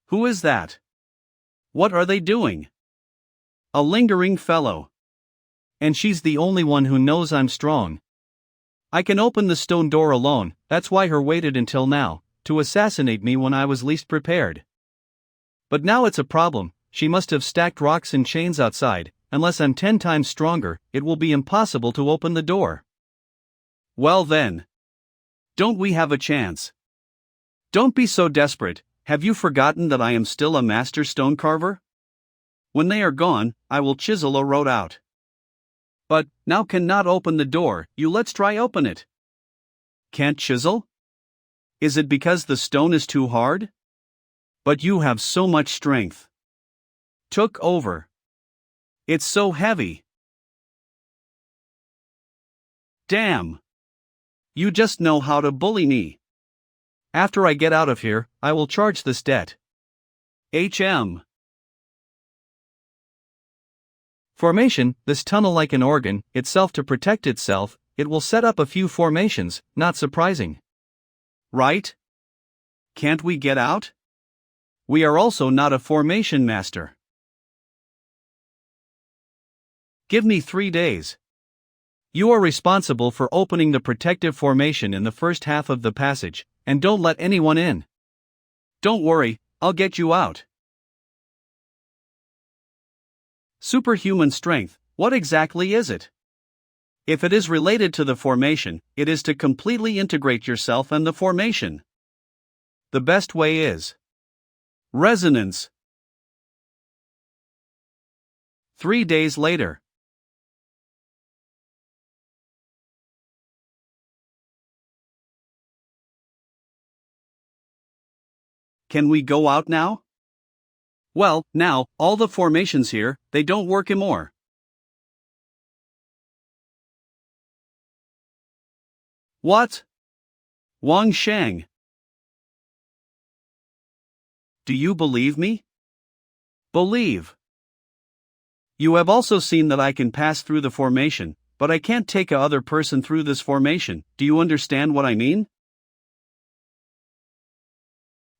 Who is that? What are they doing? A lingering fellow. And she's the only one who knows I'm strong. I can open the stone door alone, that's why her waited until now, to assassinate me when I was least prepared. But now it's a problem, she must have stacked rocks and chains outside, unless I'm 10 times stronger, it will be impossible to open the door. Well then. Don't we have a chance? Don't be so desperate, have you forgotten that I am still a master stone carver? When they are gone, I will chisel a road out. But, now cannot open the door, you let's try open it. Can't chisel? Is it because the stone is too hard? But you have so much strength. Took over. It's so heavy. Damn. You just know how to bully me. After I get out of here, I will charge this debt. HM. Formation, this tunnel like an organ, itself to protect itself, it will set up a few formations, not surprising. Right? Can't we get out? We are also not a formation master. Give me 3 days. You are responsible for opening the protective formation in the first half of the passage, and don't let anyone in. Don't worry, I'll get you out. Superhuman strength, what exactly is it? If it is related to the formation, it is to completely integrate yourself and the formation. The best way is resonance. 3 days later. Can we go out now? Well, now, all the formations here, they don't work anymore. What? Wang Shang. Do you believe me? Believe. You have also seen that I can pass through the formation, but I can't take a other person through this formation, do you understand what I mean?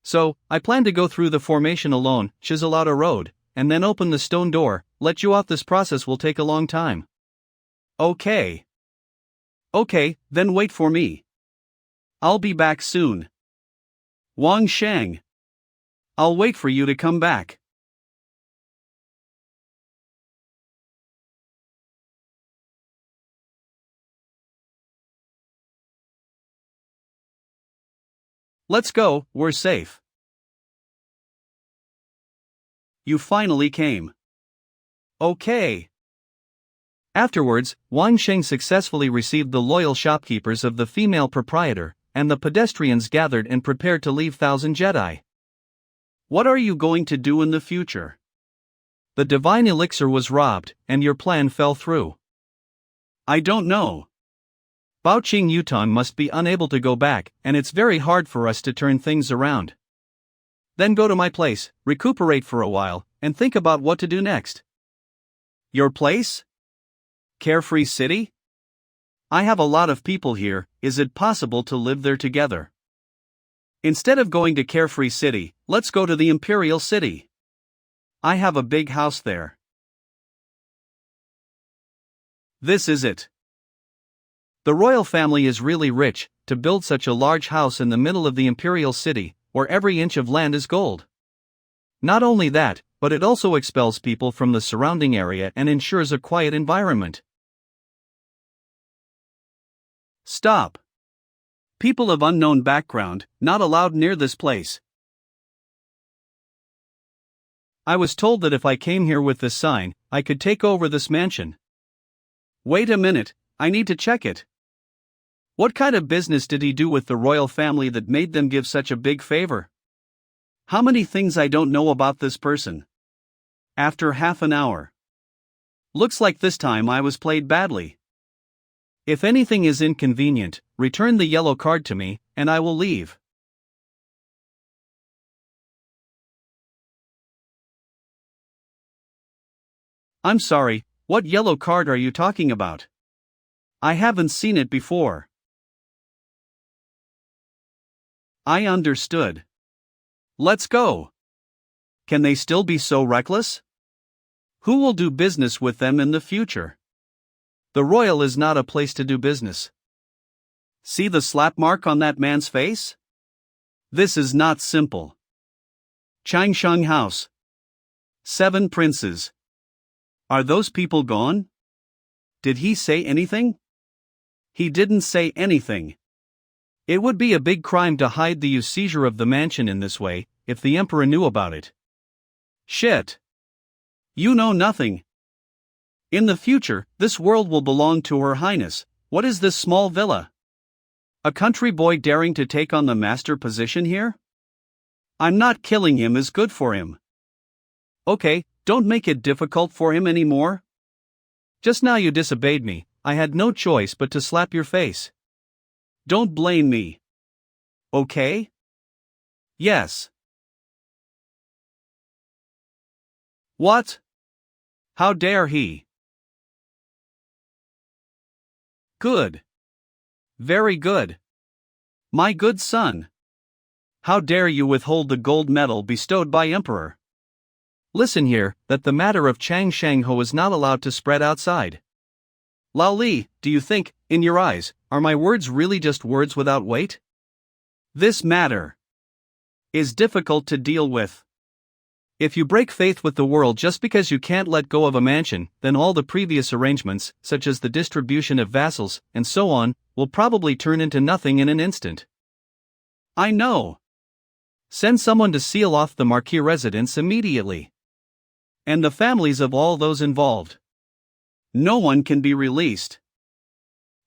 So, I plan to go through the formation alone, chisel out a road, and then open the stone door. Let you out. This process will take a long time. Okay. Okay, then wait for me. I'll be back soon. Wang Shang. I'll wait for you to come back. Let's go, we're safe. You finally came. Okay. Afterwards, Wang Sheng successfully received the loyal shopkeepers of the female proprietor, and the pedestrians gathered and prepared to leave 1,000 Jedi. What are you going to do in the future? The divine elixir was robbed, and your plan fell through. I don't know. Bao Qing Yutan must be unable to go back, and it's very hard for us to turn things around. Then go to my place, recuperate for a while, and think about what to do next. Your place? Carefree City? I have a lot of people here, is it possible to live there together? Instead of going to Carefree City, let's go to the Imperial City. I have a big house there. This is it. The royal family is really rich to build such a large house in the middle of the imperial city, where every inch of land is gold. Not only that, but it also expels people from the surrounding area and ensures a quiet environment. Stop. People of unknown background, not allowed near this place. I was told that if I came here with this sign, I could take over this mansion. Wait a minute, I need to check it. What kind of business did he do with the royal family that made them give such a big favor? How many things I don't know about this person? After half an hour. Looks like this time I was played badly. If anything is inconvenient, return the yellow card to me, and I will leave. I'm sorry, what yellow card are you talking about? I haven't seen it before. I understood. Let's go. Can they still be so reckless? Who will do business with them in the future? The royal is not a place to do business. See the slap mark on that man's face? This is not simple. Changsheng House. 7 princes. Are those people gone? Did he say anything? He didn't say anything. It would be a big crime to hide the seizure of the mansion in this way, if the emperor knew about it. Shit. You know nothing. In the future, this world will belong to Her Highness. What is this small villa? A country boy daring to take on the master position here? I'm not killing him is good for him. Okay, don't make it difficult for him anymore. Just now you disobeyed me, I had no choice but to slap your face. Don't blame me. Okay? Yes. What? How dare he? Good. Very good. My good son. How dare you withhold the gold medal bestowed by Emperor? Listen here, that the matter of Chang Shangho is not allowed to spread outside. Lao Li, do you think, in your eyes, are my words really just words without weight? This matter is difficult to deal with. If you break faith with the world just because you can't let go of a mansion, then all the previous arrangements, such as the distribution of vassals, and so on, will probably turn into nothing in an instant. I know. Send someone to seal off the Marquis residence immediately. And the families of all those involved. No one can be released.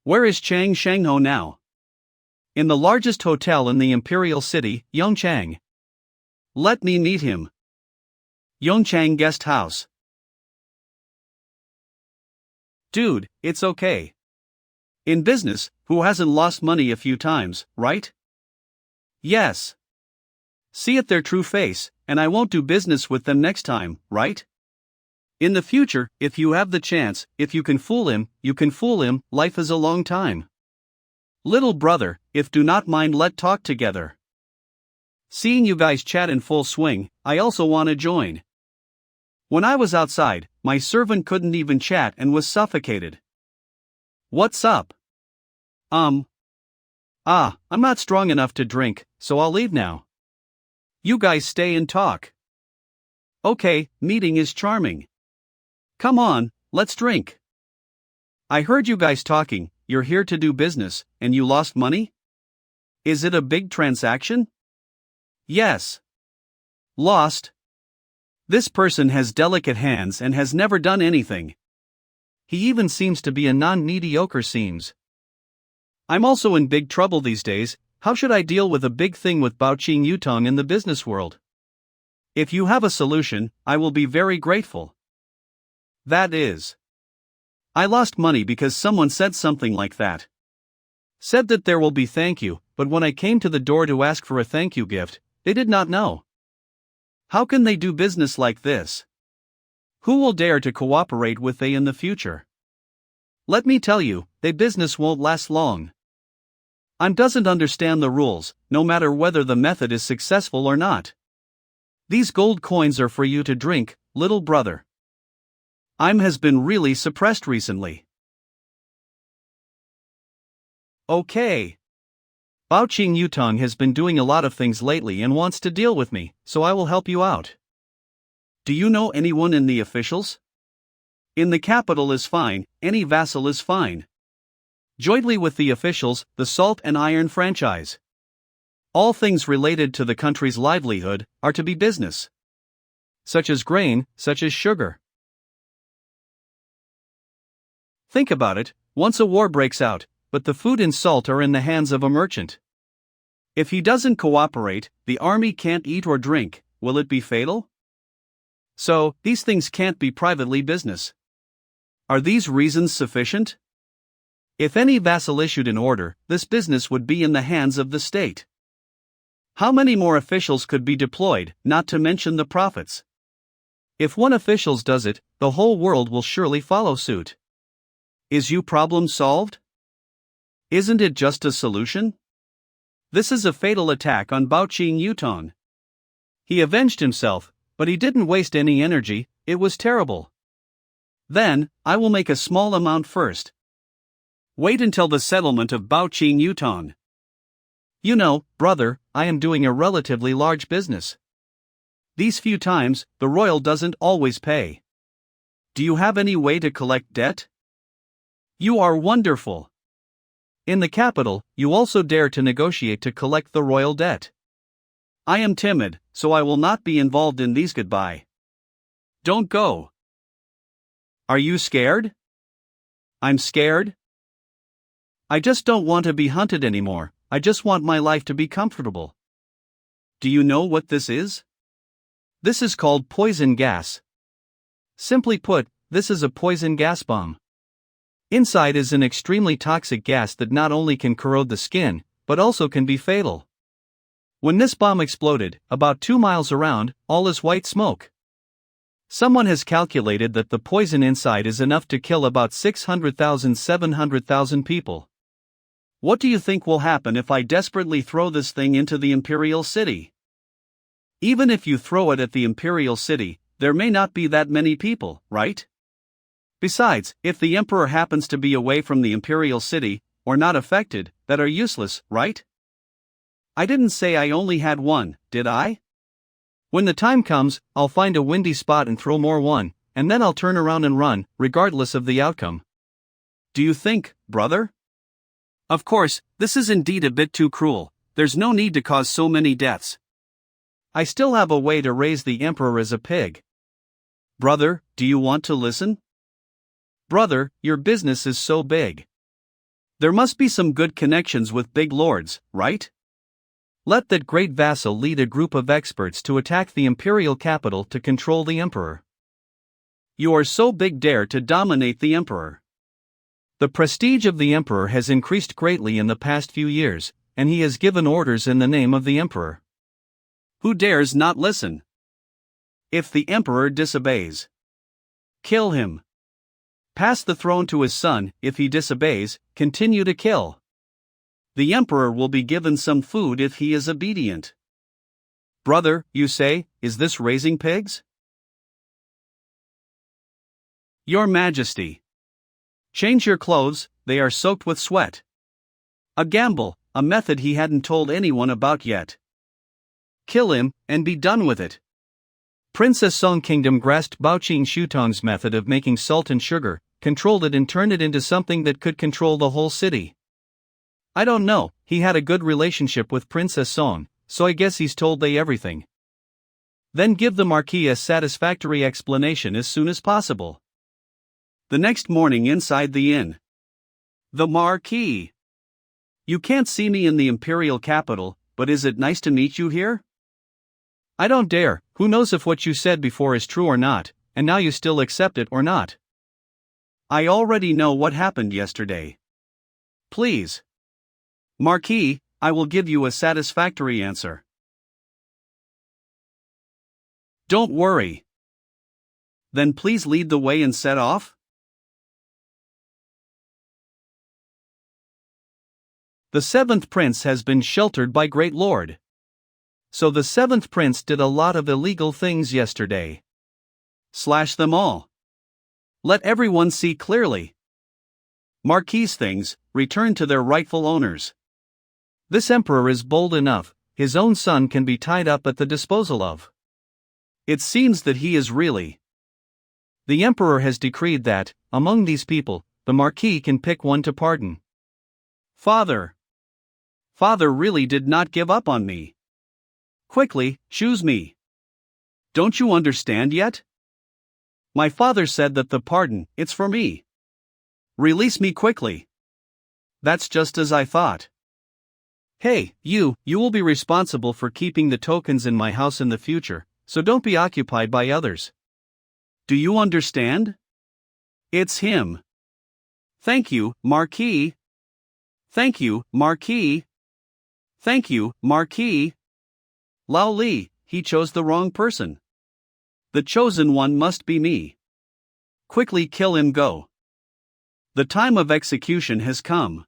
Where is Chang Shangho now? In the largest hotel in the imperial city, Yongchang. Let me meet him. Yongchang Guest House. Dude, it's okay. In business, who hasn't lost money a few times, right? Yes. See it their true face, and I won't do business with them next time, right? In the future, if you have the chance, if you can fool him, you can fool him, life is a long time. Little brother, if do not mind let talk together. Seeing you guys chat in full swing, I also wanna join. When I was outside, my servant couldn't even chat and was suffocated. What's up? I'm not strong enough to drink, so I'll leave now. You guys stay and talk. Okay, meeting is charming. Come on, let's drink. I heard you guys talking, you're here to do business, and you lost money? Is it a big transaction? Yes. Lost? This person has delicate hands and has never done anything. He even seems to be a non-mediocre seems. I'm also in big trouble these days. How should I deal with a big thing with Baoqing Yutong in the business world? If you have a solution, I will be very grateful. That is. I lost money because someone said something like that. Said that there will be thank you, but when I came to the door to ask for a thank you gift, they did not know. How can they do business like this? Who will dare to cooperate with they in the future? Let me tell you, they business won't last long. Doesn't understand the rules, no matter whether the method is successful or not. These gold coins are for you to drink, little brother. Has been really suppressed recently. Okay. Bao Qing Yutong has been doing a lot of things lately and wants to deal with me, so I will help you out. Do you know anyone in the officials? In the capital is fine, any vassal is fine. Jointly with the officials, the Salt and Iron franchise. All things related to the country's livelihood are to be business. Such as grain, such as sugar. Think about it, once a war breaks out, but the food and salt are in the hands of a merchant. If he doesn't cooperate, the army can't eat or drink, will it be fatal? So, these things can't be privately business. Are these reasons sufficient? If any vassal issued an order, this business would be in the hands of the state. How many more officials could be deployed, not to mention the profits? If one official does it, the whole world will surely follow suit. Is your problem solved? Isn't it just a solution? This is a fatal attack on Bao Qing Yutong. He avenged himself, but he didn't waste any energy, it was terrible. Then, I will make a small amount first. Wait until the settlement of Bao Qing Yutong. You know, brother, I am doing a relatively large business. These few times, the royal doesn't always pay. Do you have any way to collect debt? You are wonderful. In the capital, you also dare to negotiate to collect the royal debt. I am timid, so I will not be involved in these. Goodbye. Don't go. Are you scared? I'm scared. I just don't want to be hunted anymore, I just want my life to be comfortable. Do you know what this is? This is called poison gas. Simply put, this is a poison gas bomb. Inside is an extremely toxic gas that not only can corrode the skin, but also can be fatal. When this bomb exploded, about 2 miles around, all is white smoke. Someone has calculated that the poison inside is enough to kill about 700,000 people. What do you think will happen if I desperately throw this thing into the Imperial City? Even if you throw it at the Imperial City, there may not be that many people, right? Besides, if the Emperor happens to be away from the Imperial City, or not affected, that are useless, right? I didn't say I only had one, did I? When the time comes, I'll find a windy spot and throw more one, and then I'll turn around and run, regardless of the outcome. Do you think, brother? Of course, this is indeed a bit too cruel, there's no need to cause so many deaths. I still have a way to raise the Emperor as a pig. Brother, do you want to listen? Brother, your business is so big. There must be some good connections with big lords, right? Let that great vassal lead a group of experts to attack the imperial capital to control the emperor. You are so big, dare to dominate the emperor. The prestige of the emperor has increased greatly in the past few years, and he has given orders in the name of the emperor. Who dares not listen? If the emperor disobeys, kill him. Pass the throne to his son. If he disobeys, continue to kill. The emperor will be given some food if he is obedient. Brother, you say, is this raising pigs? Your Majesty. Change your clothes, they are soaked with sweat. A gamble, a method he hadn't told anyone about yet. Kill him, and be done with it. Princess Song Kingdom grasped Bao Qing Shutong's method of making salt and sugar, controlled it and turned it into something that could control the whole city. I don't know, he had a good relationship with Princess Song, so I guess he's told they everything. Then give the Marquis a satisfactory explanation as soon as possible. The next morning inside the inn. The Marquis. You can't see me in the imperial capital, but is it nice to meet you here? I don't dare, who knows if what you said before is true or not, and now you still accept it or not. I already know what happened yesterday. Please. Marquis, I will give you a satisfactory answer. Don't worry. Then please lead the way and set off. The seventh prince has been sheltered by Great Lord. So the seventh prince did a lot of illegal things yesterday. Slash them all. Let everyone see clearly. Marquis things, return to their rightful owners. This emperor is bold enough, his own son can be tied up at the disposal of. It seems that he is really. The emperor has decreed that, among these people, the marquis can pick one to pardon. Father really did not give up on me. Quickly, choose me. Don't you understand yet? My father said that the pardon, it's for me. Release me quickly. That's just as I thought. Hey, you will be responsible for keeping the tokens in my house in the future, so don't be occupied by others. Do you understand? It's him. Thank you, Marquis. Thank you, Marquis. Thank you, Marquis. Lao Li, he chose the wrong person. The chosen one must be me. Quickly kill him, go. The time of execution has come.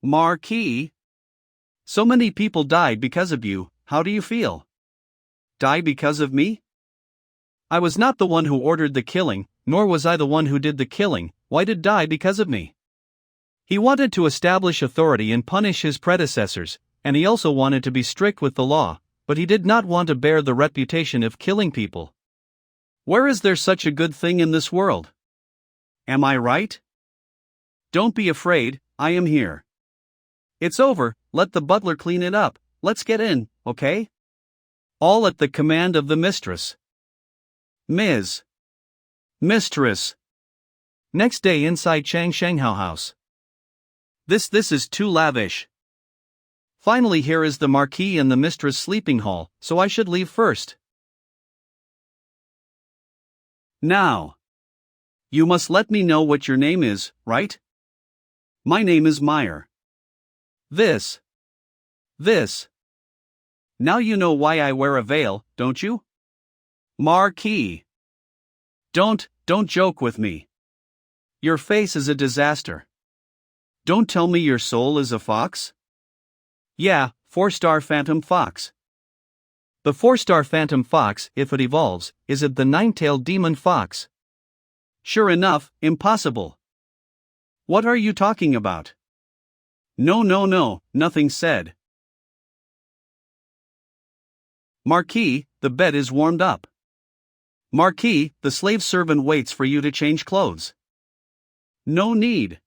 Marquis. So many people died because of you, how do you feel? Die because of me? I was not the one who ordered the killing, nor was I the one who did the killing. Why did die because of me? He wanted to establish authority and punish his predecessors, and he also wanted to be strict with the law, but he did not want to bear the reputation of killing people. Where is there such a good thing in this world? Am I right? Don't be afraid, I am here. It's over, let the butler clean it up, let's get in, okay? All at the command of the mistress. Ms. Mistress. Next day inside Shanghao house. This is too lavish. Finally here is the marquis and the mistress sleeping hall, so I should leave first. Now. You must let me know what your name is, right? My name is Meyer. This. Now you know why I wear a veil, don't you? Marquis. Don't joke with me. Your face is a disaster. Don't tell me your soul is a fox? Yeah, 4-star phantom fox. The 4-star phantom fox, if it evolves, is it the 9-tailed demon fox? Sure enough, impossible. What are you talking about? No, nothing said. Marquis, the bed is warmed up. Marquis, the slave servant waits for you to change clothes. No need.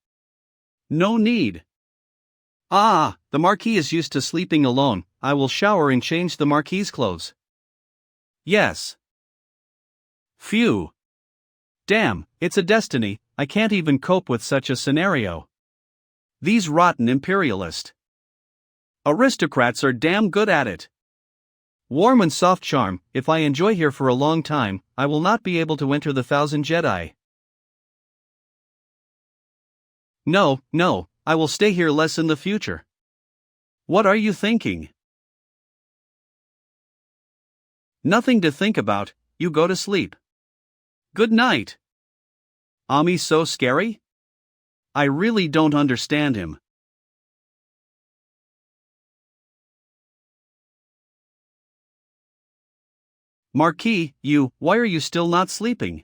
Ah, the Marquis is used to sleeping alone, I will shower and change the Marquis's clothes. Yes. Phew. Damn, it's a destiny, I can't even cope with such a scenario. These rotten imperialist aristocrats are damn good at it. Warm and soft charm, if I enjoy here for a long time, I will not be able to enter the 1,000 Jedi. No, I will stay here less in the future. What are you thinking? Nothing to think about, you go to sleep. Good night. Ami so scary? I really don't understand him. Marquis, why are you still not sleeping?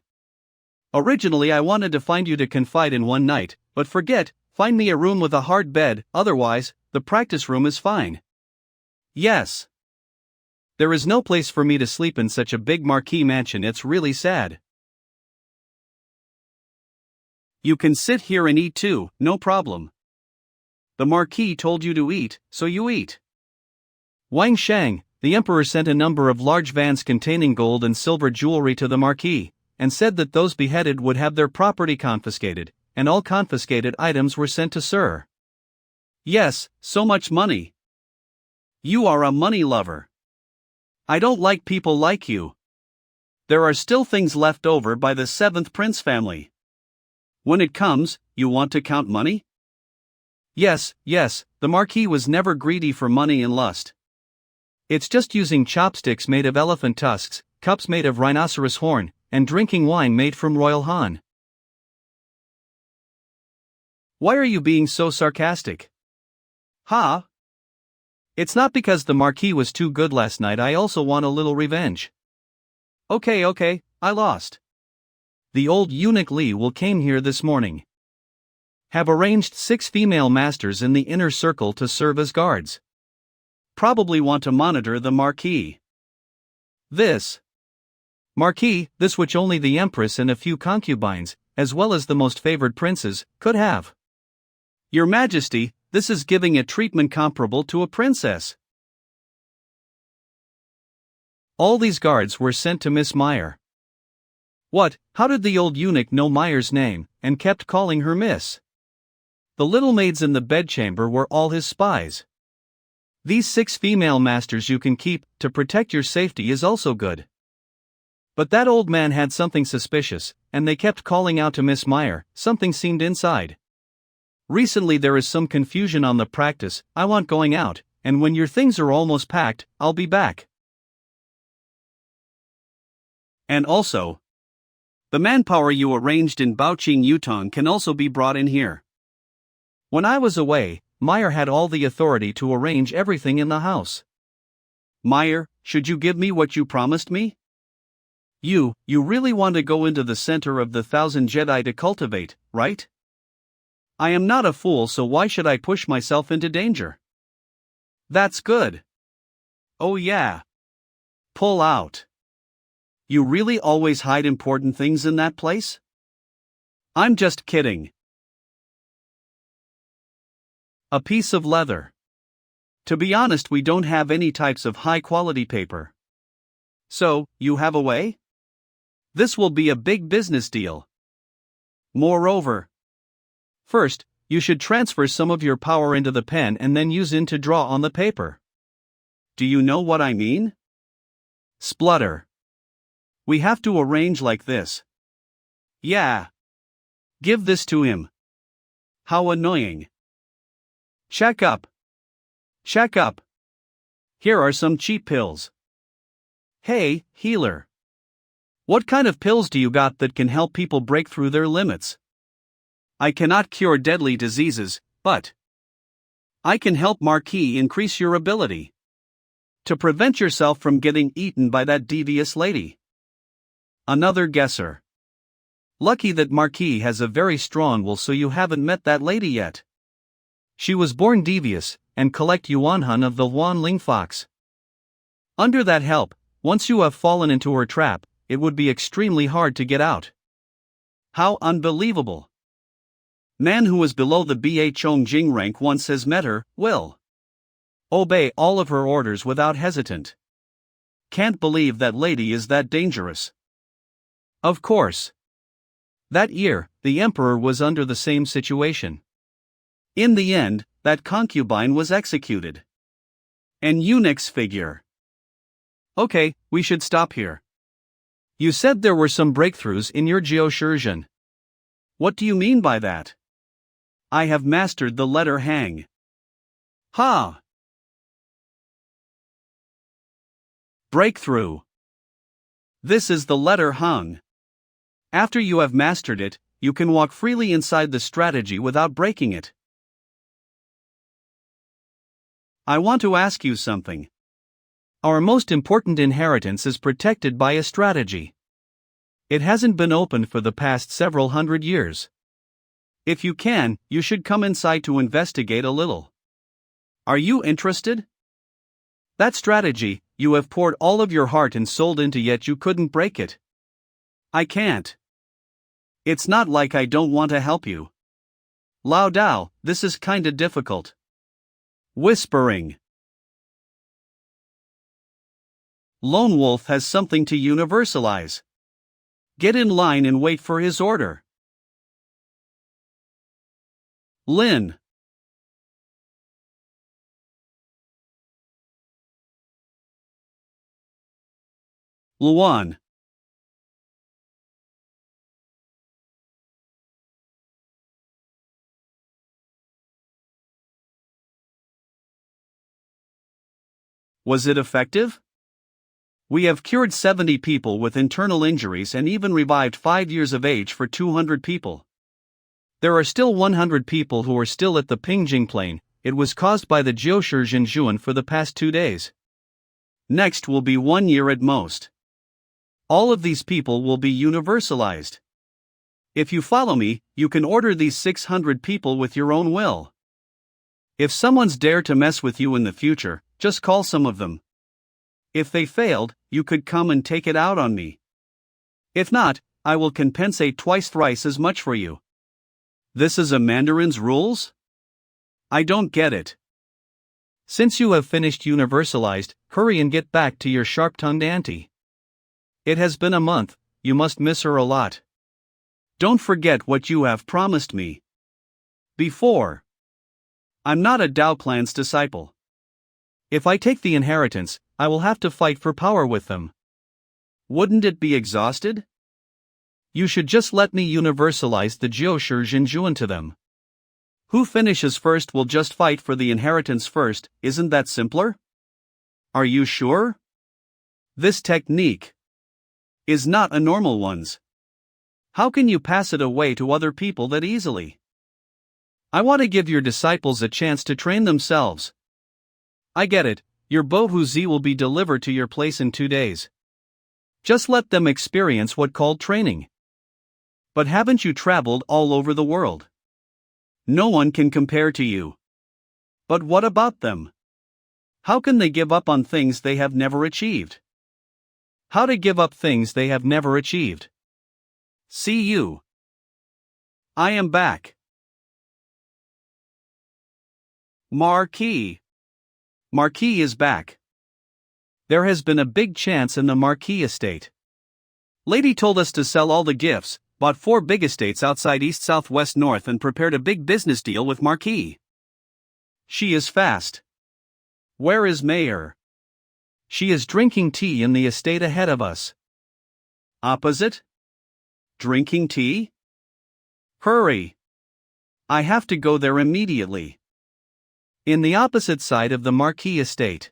Originally I wanted to find you to confide in one night, but forget, find me a room with a hard bed, otherwise, the practice room is fine. Yes. There is no place for me to sleep in such a big marquis mansion, it's really sad. You can sit here and eat too, no problem. The marquis told you to eat, so you eat. Wang Shang, the emperor sent a number of large vans containing gold and silver jewelry to the marquis, and said that those beheaded would have their property confiscated, and all confiscated items were sent to Sir. Yes, so much money. You are a money lover. I don't like people like you. There are still things left over by the 7th prince family. When it comes, you want to count money? Yes, the marquis was never greedy for money and lust. It's just using chopsticks made of elephant tusks, cups made of rhinoceros horn, and drinking wine made from royal han. Why are you being so sarcastic? Ha! It's not because the marquis was too good last night, I also want a little revenge. Okay, I lost. The old eunuch Li will came here this morning. Have arranged 6 female masters in the inner circle to serve as guards. Probably want to monitor the Marquis. This which only the Empress and a few concubines, as well as the most favored princes, could have. Your Majesty, this is giving a treatment comparable to a princess. All these guards were sent to Miss Meyer. What, how did the old eunuch know Meyer's name, and kept calling her Miss? The little maids in the bedchamber were all his spies. These 6 female masters you can keep, to protect your safety is also good. But that old man had something suspicious, and they kept calling out to Miss Meyer, something seemed inside. Recently there is some confusion on the practice, I want going out, and when your things are almost packed, I'll be back. And also, the manpower you arranged in Baoqing Yutong can also be brought in here. When I was away, Meyer had all the authority to arrange everything in the house. Meyer, should you give me what you promised me? You really want to go into the center of the 1,000 Jedi to cultivate, right? I am not a fool, so why should I push myself into danger? That's good. Oh yeah. Pull out. You really always hide important things in that place? I'm just kidding. A piece of leather. To be honest, we don't have any types of high-quality paper. So, you have a way? This will be a big business deal. Moreover, first, you should transfer some of your power into the pen and then use it to draw on the paper. Do you know what I mean? Splutter. We have to arrange like this. Yeah. Give this to him. How annoying. Check up. Check up. Here are some cheap pills. Hey, healer. What kind of pills do you got that can help people break through their limits? I cannot cure deadly diseases, but I can help Marquis increase your ability to prevent yourself from getting eaten by that devious lady. Another guesser. Lucky that Marquis has a very strong will, so you haven't met that lady yet. She was born devious, and collect Yuanhun of the Wanling fox. Under that help, once you have fallen into her trap, it would be extremely hard to get out. How unbelievable. Man who was below the Ba Chongjing rank once has met her, will obey all of her orders without hesitant. Can't believe that lady is that dangerous. Of course. That year, the emperor was under the same situation. In the end, that concubine was executed. An eunuch's figure. Okay, we should stop here. You said there were some breakthroughs in your geoshirjan. What do you mean by that? I have mastered the letter hang. Ha! Breakthrough. This is the letter hung. After you have mastered it, you can walk freely inside the strategy without breaking it. I want to ask you something. Our most important inheritance is protected by a strategy. It hasn't been opened for the past several hundred years. If you can, you should come inside to investigate a little. Are you interested? That strategy, you have poured all of your heart and soul into, yet you couldn't break it. I can't. It's not like I don't want to help you. Lao Dao, this is kinda difficult. Whispering. Lone Wolf has something to universalize. Get in line and wait for his order. Lin. Luan. Was it effective? We have cured 70 people with internal injuries and even revived 5 years of age for 200 people. There are still 100 people who are still at the Pingjing Plain. It was caused by the Jiushi Zhuan for the past 2 days. Next will be 1 year at most. All of these people will be universalized. If you follow me, you can order these 600 people with your own will. If someone's dare to mess with you in the future, just call some of them. If they failed, you could come and take it out on me. If not, I will compensate twice thrice as much for you. This is a Mandarin's rules? I don't get it. Since you have finished universalized, hurry and get back to your sharp-tongued auntie. It has been a month, you must miss her a lot. Don't forget what you have promised me. Before. I'm not a Dao clan's disciple. If I take the inheritance, I will have to fight for power with them. Wouldn't it be exhausted? You should just let me universalize the Jiushi Jinjuan to them. Who finishes first will just fight for the inheritance first, isn't that simpler? Are you sure? This technique is not a normal one's. How can you pass it away to other people that easily? I want to give your disciples a chance to train themselves. I get it, your Bohu Z will be delivered to your place in 2 days. Just let them experience what called training. But haven't you traveled all over the world? No one can compare to you. But what about them? How can they give up on things they have never achieved? How to give up things they have never achieved. See you. I am back. Marquis. Marquis is back. There has been a big chance in the Marquis estate. Lady told us to sell all the gifts, bought 4 big estates outside east, south, west, north, and prepared a big business deal with Marquis. She is fast. Where is Mayor? She is drinking tea in the estate ahead of us. Opposite? Drinking tea? Hurry. I have to go there immediately. In the opposite side of the Marquis estate.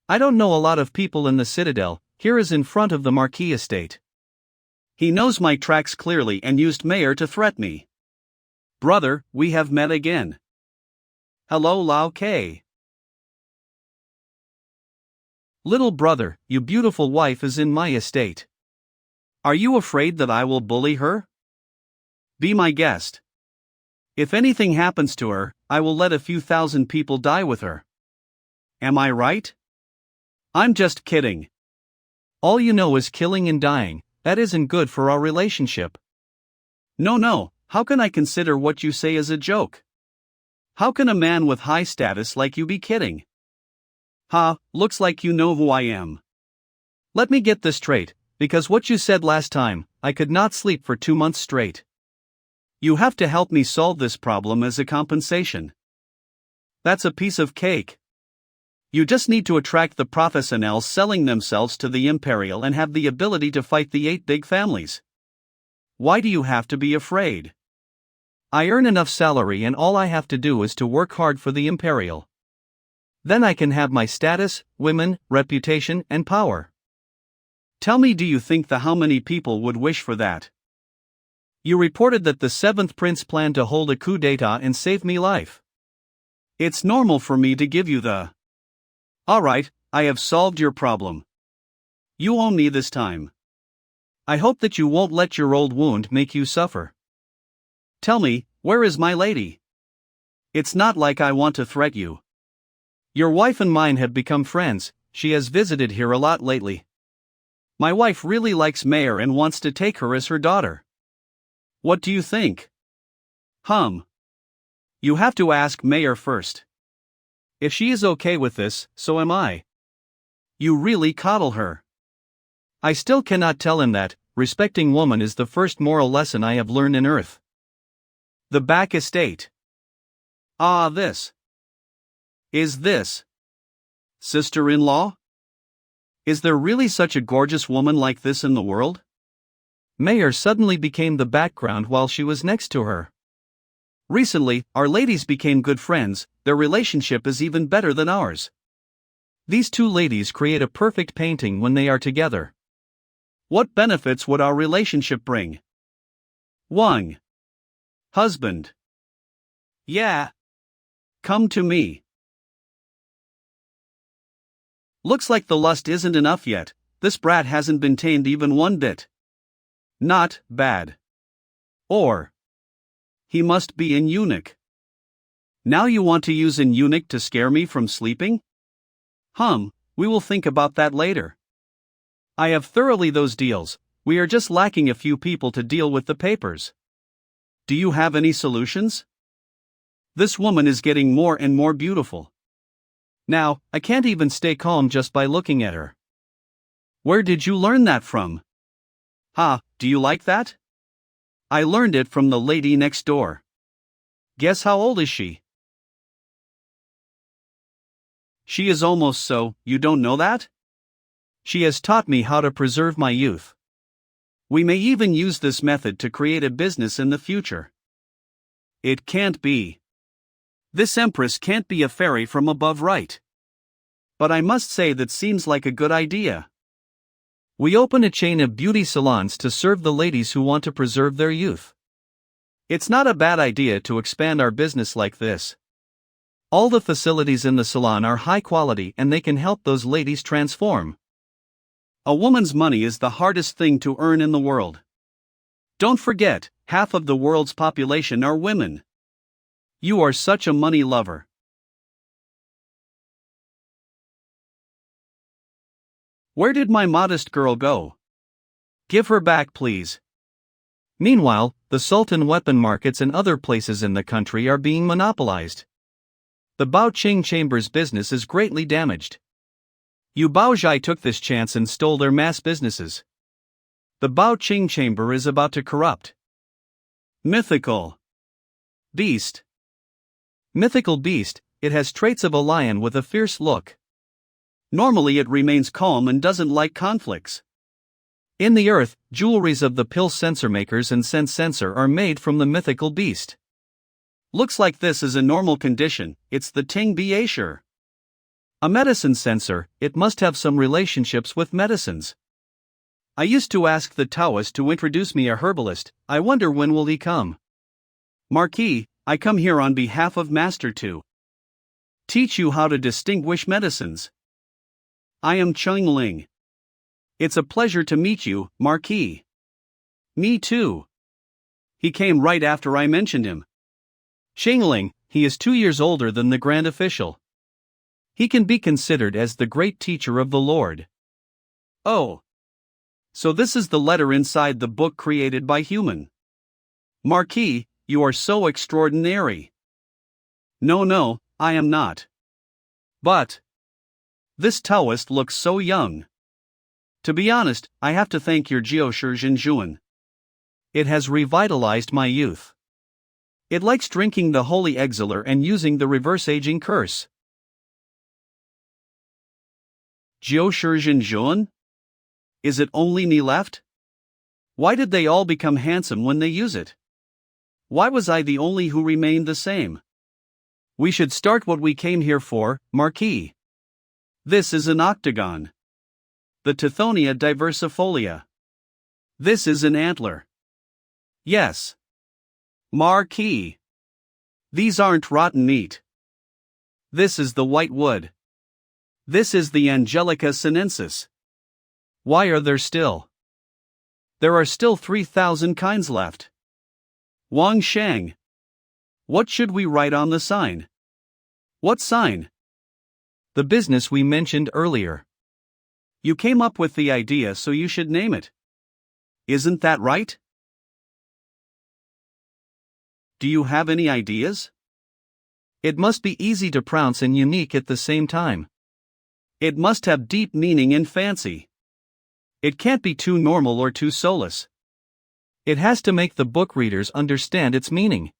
I don't know a lot of people in the Citadel, here is in front of the Marquis estate. He knows my tracks clearly and used Mayor to threat me. Brother, we have met again. Hello Lao K. Little brother, your beautiful wife is in my estate. Are you afraid that I will bully her? Be my guest. If anything happens to her, I will let a few thousand people die with her. Am I right? I'm just kidding. All you know is killing and dying, that isn't good for our relationship. No, how can I consider what you say as a joke? How can a man with high status like you be kidding? Ha, looks like you know who I am. Let me get this straight, because what you said last time, I could not sleep for 2 months straight. You have to help me solve this problem as a compensation. That's a piece of cake. You just need to attract the professionals selling themselves to the Imperial and have the ability to fight the 8 big families. Why do you have to be afraid? I earn enough salary and all I have to do is to work hard for the Imperial. Then I can have my status, women, reputation, and power. Tell me, do you think how many people would wish for that? You reported that the 7th prince planned to hold a coup d'état and save me life. It's normal for me to give you the... Alright, I have solved your problem. You owe me this time. I hope that you won't let your old wound make you suffer. Tell me, where is my lady? It's not like I want to threat you. Your wife and mine have become friends, she has visited here a lot lately. My wife really likes Mayor and wants to take her as her daughter. What do you think? You have to ask Mayor first. If she is okay with this, so am I. You really coddle her. I still cannot tell him that, respecting woman is the first moral lesson I have learned in Earth. The back estate. Ah, this. Is this sister-in-law? Is there really such a gorgeous woman like this in the world? Mayor suddenly became the background while she was next to her. Recently, our ladies became good friends, their relationship is even better than ours. These 2 ladies create a perfect painting when they are together. What benefits would our relationship bring? 1. Husband. Yeah. Come to me. Looks like the lust isn't enough yet, this brat hasn't been tamed even one bit. Not bad. Or he must be an eunuch. Now you want to use an eunuch to scare me from sleeping? We will think about that later. I have thoroughly those deals, we are just lacking a few people to deal with the papers. Do you have any solutions? This woman is getting more and more beautiful. Now, I can't even stay calm just by looking at her. Where did you learn that from? Do you like that? I learned it from the lady next door. Guess how old is she? She is almost so, you don't know that? She has taught me how to preserve my youth. We may even use this method to create a business in the future. It can't be. This empress can't be a fairy from above, right? But I must say that seems like a good idea. We open a chain of beauty salons to serve the ladies who want to preserve their youth. It's not a bad idea to expand our business like this. All the facilities in the salon are high quality and they can help those ladies transform. A woman's money is the hardest thing to earn in the world. Don't forget, half of the world's population are women. You are such a money lover. Where did my modest girl go? Give her back, please. Meanwhile, the Sultan weapon markets and other places in the country are being monopolized. The Baoqing Chamber's business is greatly damaged. Yu Baozhai took this chance and stole their mass businesses. The Baoqing Chamber is about to corrupt. Mythical beast. Mythical beast, it has traits of a lion with a fierce look. Normally it remains calm and doesn't like conflicts. In the earth, jewelries of the pill sensor makers and sense sensor are made from the mythical beast. Looks like this is a normal condition, it's the Ting Biasher. A medicine sensor, it must have some relationships with medicines. I used to ask the Taoist to introduce me a herbalist, I wonder when will he come. Marquis, I come here on behalf of Master to teach you how to distinguish medicines. I am Shangling. It's a pleasure to meet you, Marquis. Me too. He came right after I mentioned him. Shangling, he is 2 years older than the Grand Official. He can be considered as the great teacher of the Lord. Oh. So this is the letter inside the book created by human. Marquis, you are so extraordinary. No, I am not. But this Taoist looks so young. To be honest, I have to thank your Jiao. It has revitalized my youth. It likes drinking the holy exilor and using the reverse aging curse. Jiao. Is it only me left? Why did they all become handsome when they use it? Why was I the only who remained the same? We should start what we came here for, Marquis. This is an octagon. The Tithonia diversifolia. This is an antler. Yes. Marquis. These aren't rotten meat. This is the white wood. This is the Angelica sinensis. Why are there still? There are still 3,000 kinds left. Wang Shang. What should we write on the sign? What sign? The business we mentioned earlier. You came up with the idea, so you should name it. Isn't that right? Do you have any ideas? It must be easy to pronounce and unique at the same time. It must have deep meaning and fancy. It can't be too normal or too soulless. It has to make the book readers understand its meaning.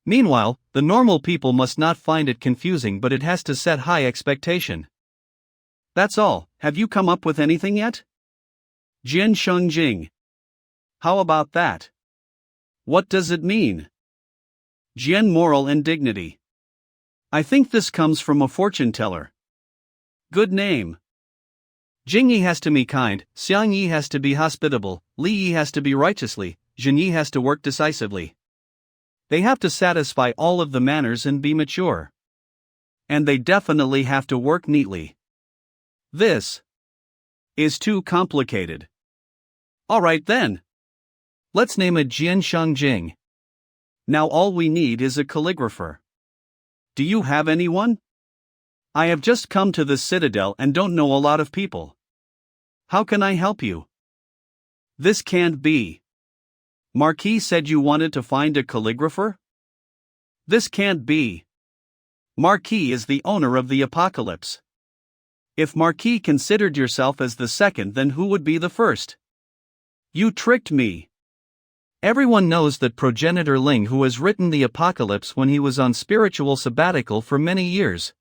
Meanwhile, the normal people must not find it confusing, but it has to set high expectation. That's all. Have you come up with anything yet? Jian Shengjing. How about that? What does it mean? Jian moral and dignity. I think this comes from a fortune teller. Good name. Jingyi has to be kind, Xiangyi has to be hospitable, Li Yi has to be righteously, Zhenyi has to work decisively. They have to satisfy all of the manners and be mature. And they definitely have to work neatly. This is too complicated. Alright then. Let's name it Jian Shangjing. Now all we need is a calligrapher. Do you have anyone? I have just come to the Citadel and don't know a lot of people. How can I help you? This can't be. Marquis said you wanted to find a calligrapher? This can't be. Marquis is the owner of the apocalypse. If Marquis considered yourself as the second, then who would be the first? You tricked me. Everyone knows that progenitor Ling, who has written the apocalypse when he was on spiritual sabbatical for many years.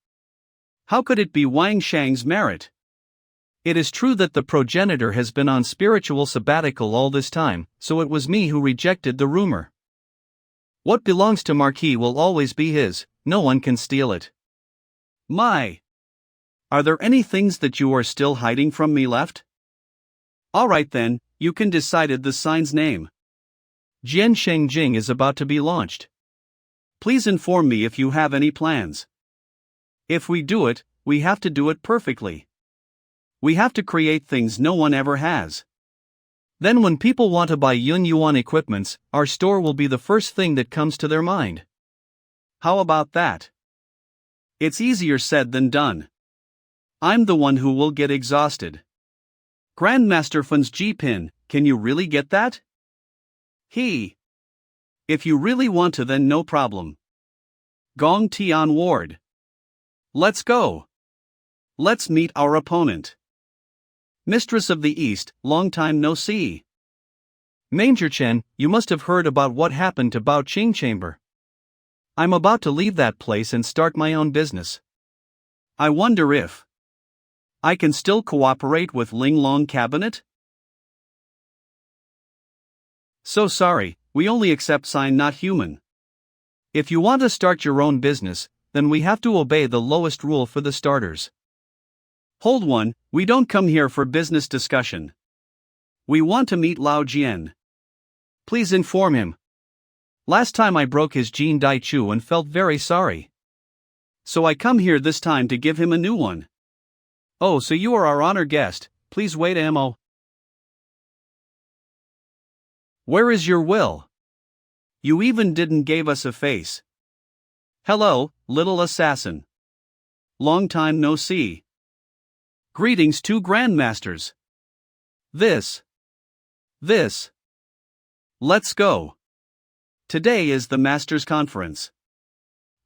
How could it be Wang Shang's merit? It is true that the progenitor has been on spiritual sabbatical all this time, so it was me who rejected the rumor. What belongs to Marquis will always be his, no one can steal it. My! Are there any things that you are still hiding from me left? Alright then, you can decide the sign's name. Jian Shangjing is about to be launched. Please inform me if you have any plans. If we do it, we have to do it perfectly. We have to create things no one ever has. Then when people want to buy Yuan equipments, our store will be the first thing that comes to their mind. How about that? It's easier said than done. I'm the one who will get exhausted. Grandmaster Fun's G-Pin, can you really get that? If you really want to, then no problem. Gong Tian Ward. Let's go. Let's meet our opponent. Mistress of the East, long time no see. Manger Chen, you must have heard about what happened to Bao Qing Chamber. I'm about to leave that place and start my own business. I wonder if I can still cooperate with Lin-Huan cabinet? So sorry, we only accept sign not human. If you want to start your own business, then we have to obey the lowest rule for the starters. Hold one, we don't come here for business discussion. We want to meet Lao Jian. Please inform him. Last time I broke his Jin Dai Chu and felt very sorry. So I come here this time to give him a new one. Oh, so you are our honor guest, please wait ammo. Where is your will? You even didn't give us a face. Hello, little assassin. Long time no see. Greetings to Grandmasters. This. Let's go. Today is the Masters Conference.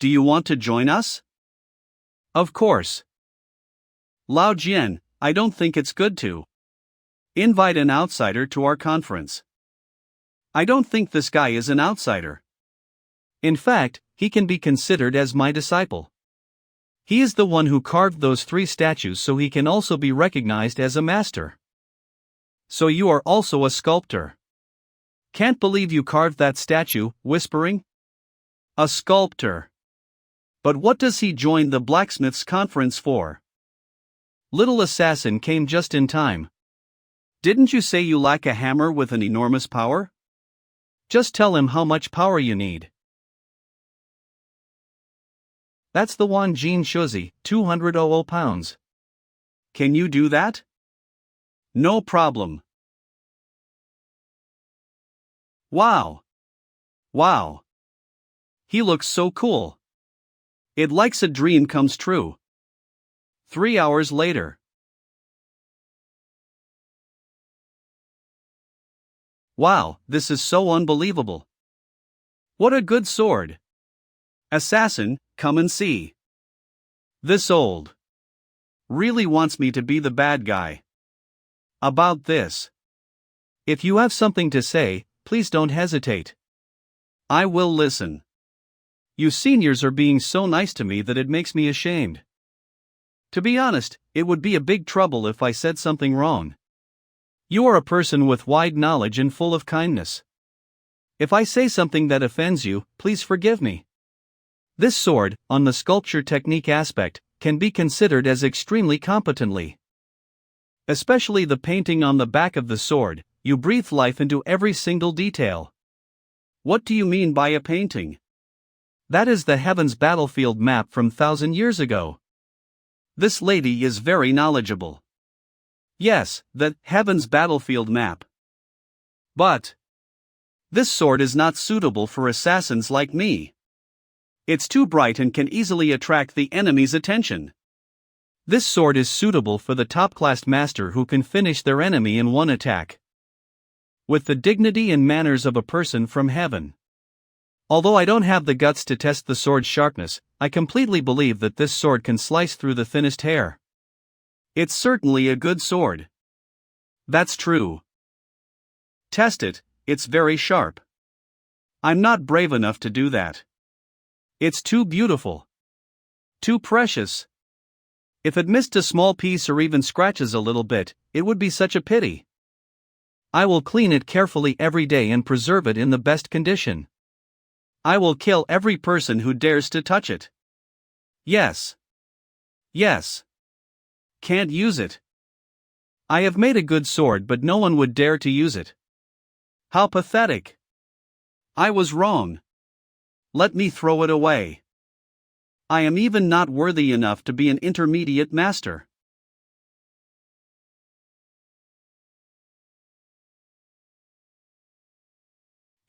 Do you want to join us? Of course. Lao Jian, I don't think it's good to invite an outsider to our conference. I don't think this guy is an outsider. In fact, he can be considered as my disciple. He is the one who carved those 3 statues, so he can also be recognized as a master. So you are also a sculptor. Can't believe you carved that statue, whispering? A sculptor. But what does he join the blacksmith's conference for? Little assassin came just in time. Didn't you say you lack a hammer with an enormous power? Just tell him how much power you need. That's the Wan Jin Shuzi, 200 pounds. Can you do that? No problem. Wow. He looks so cool. It likes a dream comes true. 3 hours later. Wow, this is so unbelievable. What a good sword. Assassin, come and see. This old really wants me to be the bad guy. About this. If you have something to say, please don't hesitate. I will listen. You seniors are being so nice to me that it makes me ashamed. To be honest, it would be a big trouble if I said something wrong. You are a person with wide knowledge and full of kindness. If I say something that offends you, please forgive me. This sword, on the sculpture technique aspect, can be considered as extremely competently. Especially the painting on the back of the sword, you breathe life into every single detail. What do you mean by a painting? That is the Heaven's battlefield map from 1,000 years ago. This lady is very knowledgeable. Yes, the Heaven's battlefield map. But This sword is not suitable for assassins like me. It's too bright and can easily attract the enemy's attention. This sword is suitable for the top-class master who can finish their enemy in one attack. With the dignity and manners of a person from heaven. Although I don't have the guts to test the sword's sharpness, I completely believe that this sword can slice through the thinnest hair. It's certainly a good sword. That's true. Test it, it's very sharp. I'm not brave enough to do that. It's too beautiful. Too precious. If it missed a small piece or even scratches a little bit, it would be such a pity. I will clean it carefully every day and preserve it in the best condition. I will kill every person who dares to touch it. Yes. Yes. Can't use it. I have made a good sword, but no one would dare to use it. How pathetic. I was wrong. Let me throw it away. I am even not worthy enough to be an intermediate master.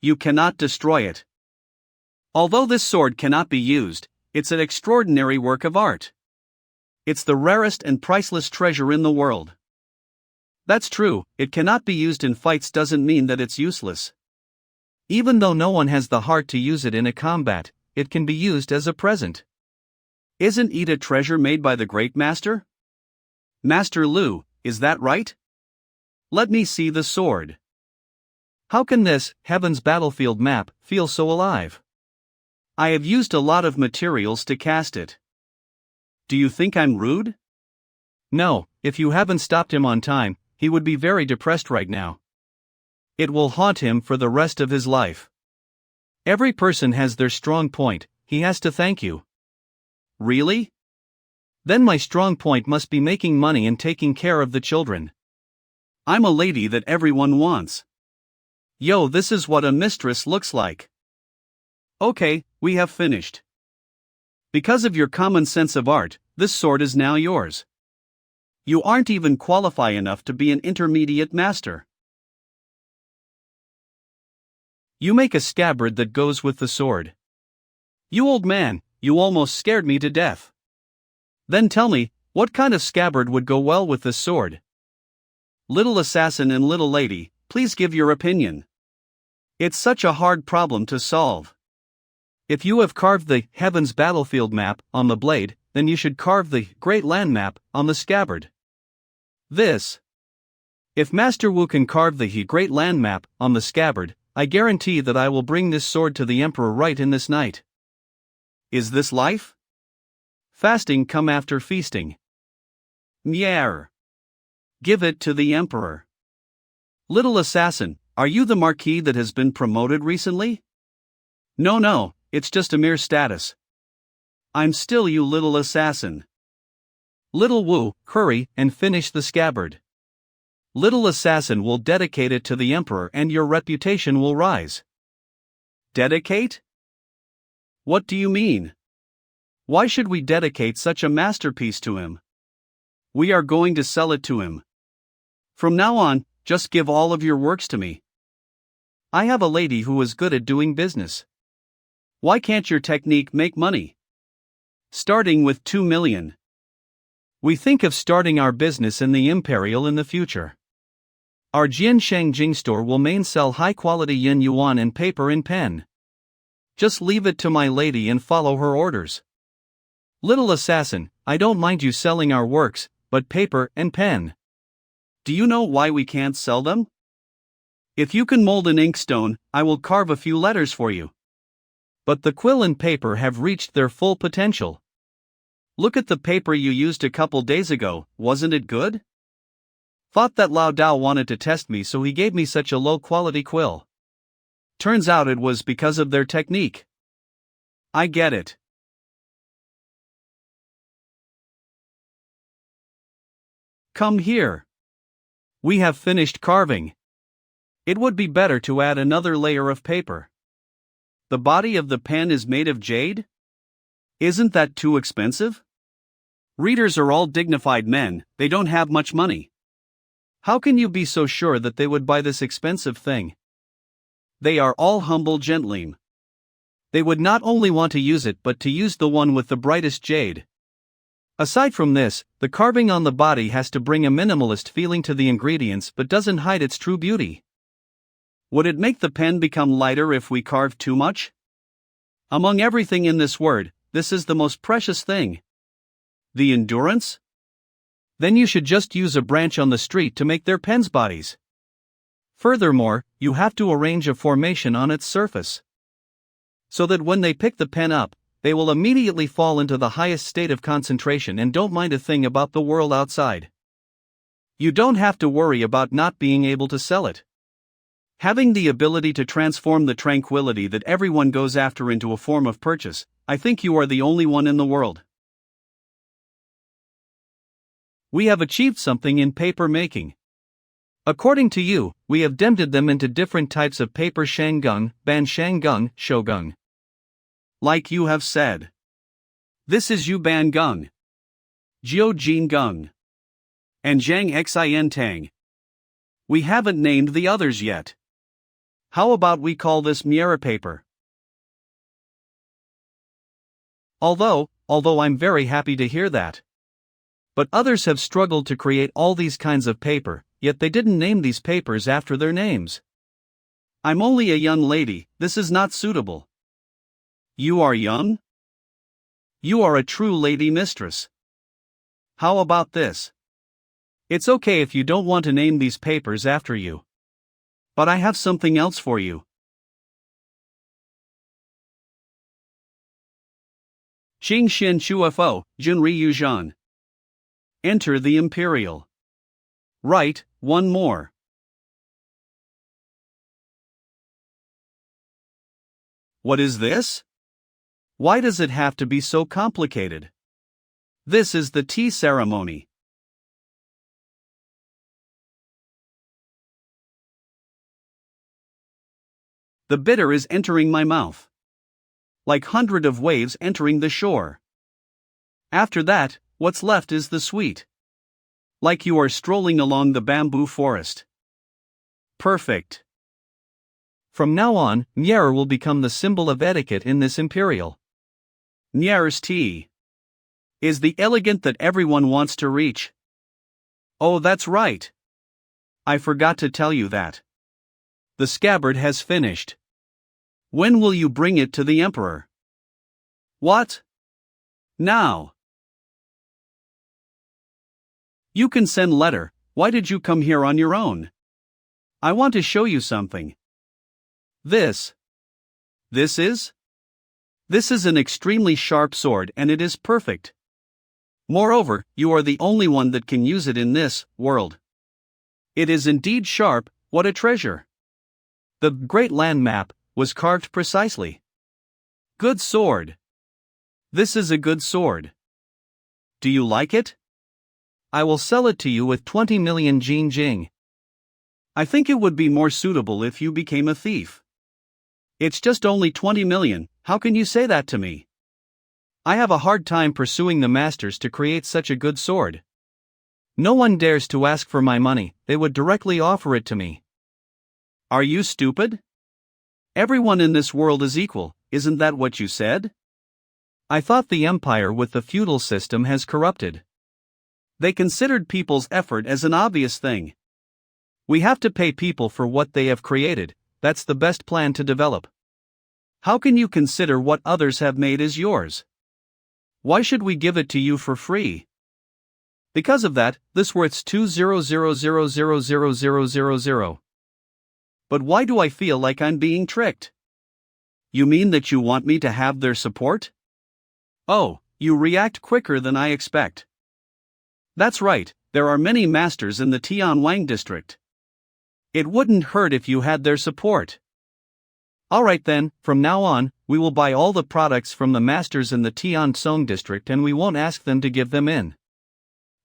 You cannot destroy it. Although this sword cannot be used, it's an extraordinary work of art. It's the rarest and priceless treasure in the world. That's true, it cannot be used in fights doesn't mean that it's useless. Even though no one has the heart to use it in a combat, it can be used as a present. Isn't it a treasure made by the great master? Master Lu, is that right? Let me see the sword. How can this, Heaven's battlefield map, feel so alive? I have used a lot of materials to cast it. Do you think I'm rude? No, if you haven't stopped him on time, he would be very depressed right now. It will haunt him for the rest of his life. Every person has their strong point, he has to thank you. Really? Then my strong point must be making money and taking care of the children. I'm a lady that everyone wants. Yo, this is what a mistress looks like. Okay, we have finished. Because of your common sense of art, this sword is now yours. You aren't even qualified enough to be an intermediate master. You make a scabbard that goes with the sword. You old man, you almost scared me to death. Then tell me, what kind of scabbard would go well with this sword? Little assassin and little lady, please give your opinion. It's such a hard problem to solve. If you have carved the Heaven's battlefield map on the blade, then you should carve the Great Land map on the scabbard. If Master Wu can carve the Great Land map on the scabbard, I guarantee that I will bring this sword to the Emperor right in this night. Is this life? Fasting come after feasting. Myer. Give it to the Emperor. Little assassin, are you the Marquis that has been promoted recently? No, it's just a mere status. I'm still you little assassin. Little Wu, hurry and finish the scabbard. Little assassin will dedicate it to the Emperor and your reputation will rise. Dedicate? What do you mean? Why should we dedicate such a masterpiece to him? We are going to sell it to him. From now on, just give all of your works to me. I have a lady who is good at doing business. Why can't your technique make money? Starting with 2 million. We think of starting our business in the Imperial in the future. Our Jian Shangjing store will main sell high-quality yin yuan and paper and pen. Just leave it to my lady and follow her orders. Little assassin, I don't mind you selling our works, but paper and pen. Do you know why we can't sell them? If you can mold an inkstone, I will carve a few letters for you. But the quill and paper have reached their full potential. Look at the paper you used a couple days ago, wasn't it good? Thought that Lao Dao wanted to test me, so he gave me such a low-quality quill. Turns out it was because of their technique. I get it. Come here. We have finished carving. It would be better to add another layer of paper. The body of the pen is made of jade? Isn't that too expensive? Readers are all dignified men, they don't have much money. How can you be so sure that they would buy this expensive thing? They are all humble gentlemen. They would not only want to use it but to use the one with the brightest jade. Aside from this, the carving on the body has to bring a minimalist feeling to the ingredients but doesn't hide its true beauty. Would it make the pen become lighter if we carved too much? Among everything in this word, this is the most precious thing. The endurance? Then you should just use a branch on the street to make their pen's bodies. Furthermore, you have to arrange a formation on its surface, so that when they pick the pen up, they will immediately fall into the highest state of concentration and don't mind a thing about the world outside. You don't have to worry about not being able to sell it. Having the ability to transform the tranquility that everyone goes after into a form of purchase, I think you are the only one in the world. We have achieved something in paper making. According to you, we have divided them into different types of paper: Shangling, Ban Shangling, Shogung. Like you have said. This is Yu Ban Gung, Jiu Jin Gung, and Zhang Xin Tang. We haven't named the others yet. How about we call this Miera paper? Although I'm very happy to hear that. But others have struggled to create all these kinds of paper, yet they didn't name these papers after their names. I'm only a young lady, this is not suitable. You are young? You are a true lady mistress. How about this? It's okay if you don't want to name these papers after you. But I have something else for you. Xing Xin Chuofo, Junri Yuzhan. Enter the Imperial. Right, one more. What is this? Why does it have to be so complicated? This is the tea ceremony. The bitter is entering my mouth, like hundred of waves entering the shore. After that, what's left is the sweet. Like you are strolling along the bamboo forest. Perfect. From now on, Nyer will become the symbol of etiquette in this imperial. Nyer's tea is the elegant that everyone wants to reach. Oh, that's right. I forgot to tell you that. The scabbard has finished. When will you bring it to the emperor? What? Now. You can send letter. Why did you come here on your own? I want to show you something. This is an extremely sharp sword and it is perfect. Moreover, you are the only one that can use it in this world. It is indeed sharp, what a treasure. The great land map was carved precisely. Good sword. This is a good sword. Do you like it? I will sell it to you with 20 million Jin Jing. I think it would be more suitable if you became a thief. It's just only 20 million, how can you say that to me? I have a hard time pursuing the masters to create such a good sword. No one dares to ask for my money, they would directly offer it to me. Are you stupid? Everyone in this world is equal, isn't that what you said? I thought the empire with the feudal system has corrupted. They considered people's effort as an obvious thing. We have to pay people for what they have created, that's the best plan to develop. How can you consider what others have made as yours? Why should we give it to you for free? Because of that, this worth's 200000000. But why do I feel like I'm being tricked? You mean that you want me to have their support? Oh, you react quicker than I expect. That's right, there are many masters in the Tianwang district. It wouldn't hurt if you had their support. Alright then, from now on, we will buy all the products from the masters in the Tiansong district and we won't ask them to give them in.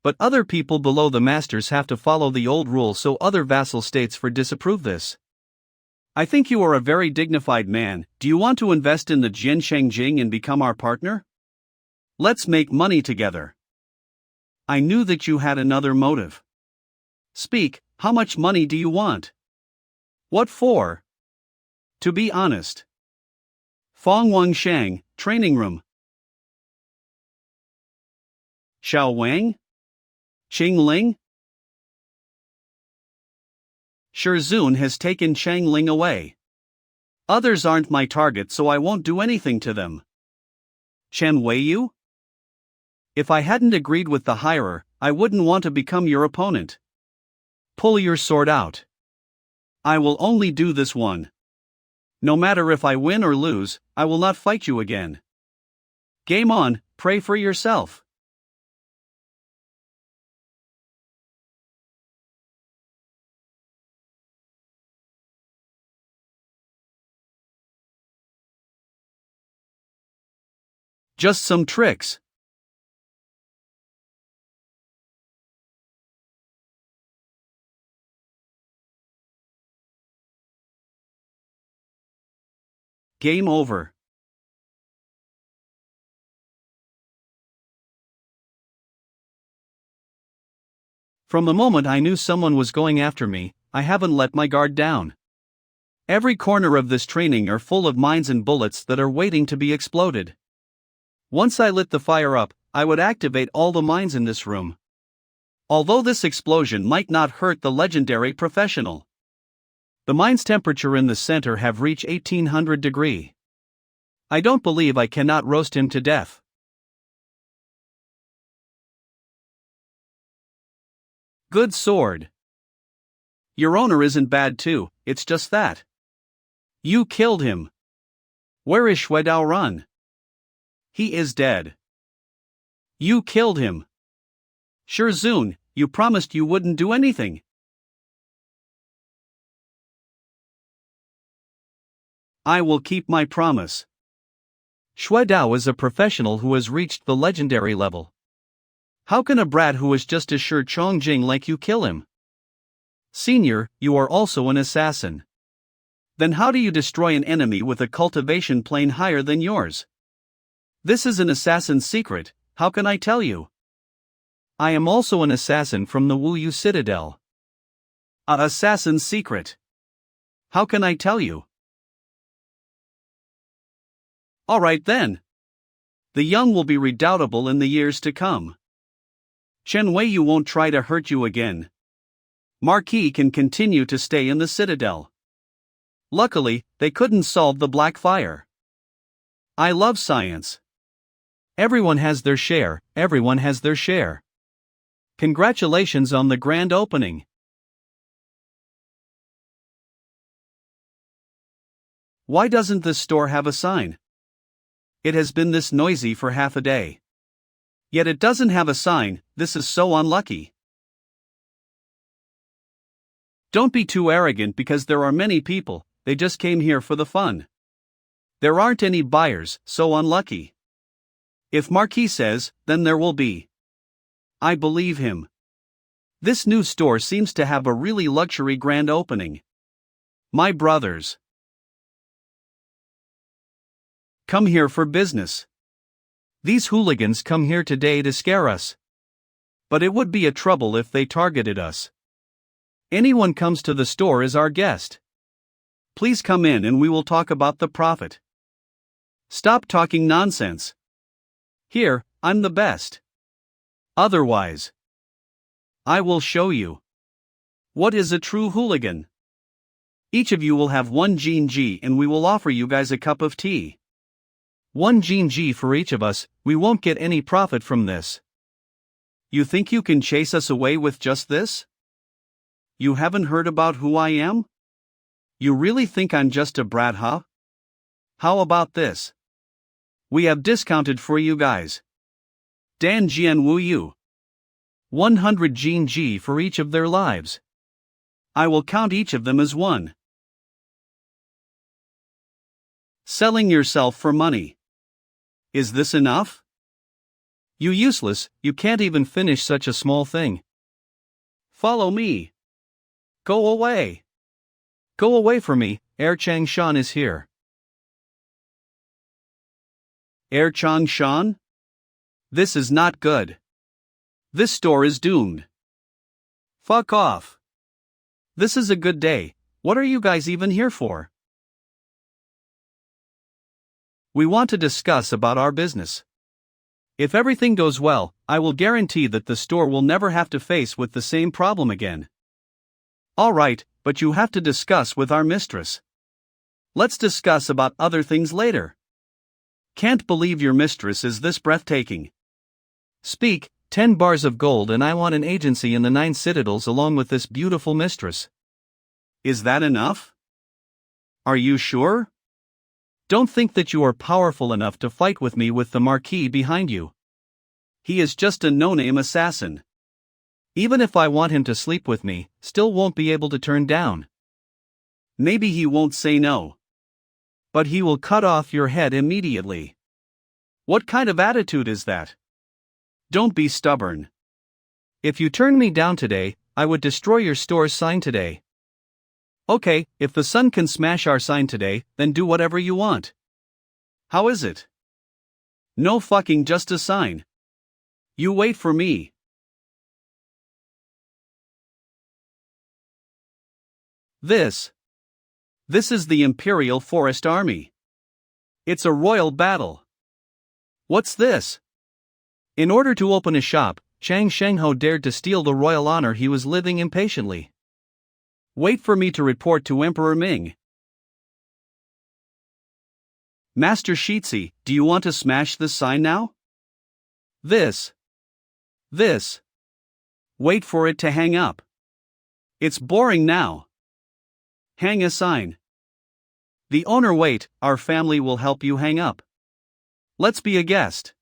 But other people below the masters have to follow the old rule, so other vassal states for disapprove this. I think you are a very dignified man. Do you want to invest in the Jiansheng Jing and become our partner? Let's make money together. I knew that you had another motive. Speak, how much money do you want? What for? To be honest. Fong Wang Shang, training room. Xiao Wang? Shangling? Shizun has taken Shangling away. Others aren't my target, so I won't do anything to them. Chen Wuyou? If I hadn't agreed with the hirer, I wouldn't want to become your opponent. Pull your sword out. I will only do this one. No matter if I win or lose, I will not fight you again. Game on, pray for yourself. Just some tricks. Game over. From the moment I knew someone was going after me, I haven't let my guard down. Every corner of this training are full of mines and bullets that are waiting to be exploded. Once I lit the fire up, I would activate all the mines in this room. Although this explosion might not hurt the legendary professional. The mine's temperature in the center have reached 1800 degrees. I don't believe I cannot roast him to death. Good sword. Your owner isn't bad too, it's just that. You killed him. Where is Shwedao Run? He is dead. You killed him. Shizun, you promised you wouldn't do anything. I will keep my promise. Shwedao is a professional who has reached the legendary level. How can a brat who is just a sure Chongjing like you kill him? Senior, you are also an assassin. Then how do you destroy an enemy with a cultivation plane higher than yours? This is an assassin's secret, how can I tell you? I am also an assassin from the Wuyou Citadel. A assassin's secret. How can I tell you? Alright then. The young will be redoubtable in the years to come. Chen Wuyou won't try to hurt you again. Marquis can continue to stay in the Citadel. Luckily, they couldn't solve the Black Fire. I love science. Everyone has their share, everyone has their share. Congratulations on the grand opening. Why doesn't this store have a sign? It has been this noisy for half a day. Yet it doesn't have a sign, this is so unlucky. Don't be too arrogant because there are many people, they just came here for the fun. There aren't any buyers, so unlucky. If Marquis says, then there will be. I believe him. This new store seems to have a really luxury grand opening. My brothers. Come here for business. These hooligans come here today to scare us. But it would be a trouble if they targeted us. Anyone comes to the store is our guest. Please come in and we will talk about the profit. Stop talking nonsense. Here, I'm the best. Otherwise, I will show you. What is a true hooligan? Each of you will have 1 G and we will offer you guys a cup of tea. 1 G for each of us, we won't get any profit from this. You think you can chase us away with just this? You haven't heard about who I am? You really think I'm just a brat, huh? How about this? We have discounted for you guys. Dan Jian Wuyu. 100 G for each of their lives. I will count each of them as one. Selling yourself for money. Is this enough? You useless, you can't even finish such a small thing. Follow me. Go away. Go away from me, Air Chang Shan is here. Air Chang Shan? This is not good. This store is doomed. Fuck off. This is a good day, what are you guys even here for? We want to discuss about our business. If everything goes well, I will guarantee that the store will never have to face with the same problem again. Alright, but you have to discuss with our mistress. Let's discuss about other things later. Can't believe your mistress is this breathtaking. Speak, 10 bars of gold and I want an agency in the 9 citadels along with this beautiful mistress. Is that enough? Are you sure? Don't think that you are powerful enough to fight with me with the Marquis behind you. He is just a no-name assassin. Even if I want him to sleep with me, still won't be able to turn down. Maybe he won't say no. But he will cut off your head immediately. What kind of attitude is that? Don't be stubborn. If you turn me down today, I would destroy your store's sign today. Okay, if the sun can smash our sign today, then do whatever you want. How is it? No fucking just a sign. You wait for me. This is the Imperial Forest Army. It's a royal battle. What's this? In order to open a shop, Chang Shengho dared to steal the royal honor he was living impatiently. Wait for me to report to Emperor Ming. Master Shitsi, do you want to smash this sign now? This. Wait for it to hang up. It's boring now. Hang a sign. The owner wait, our family will help you hang up. Let's be a guest.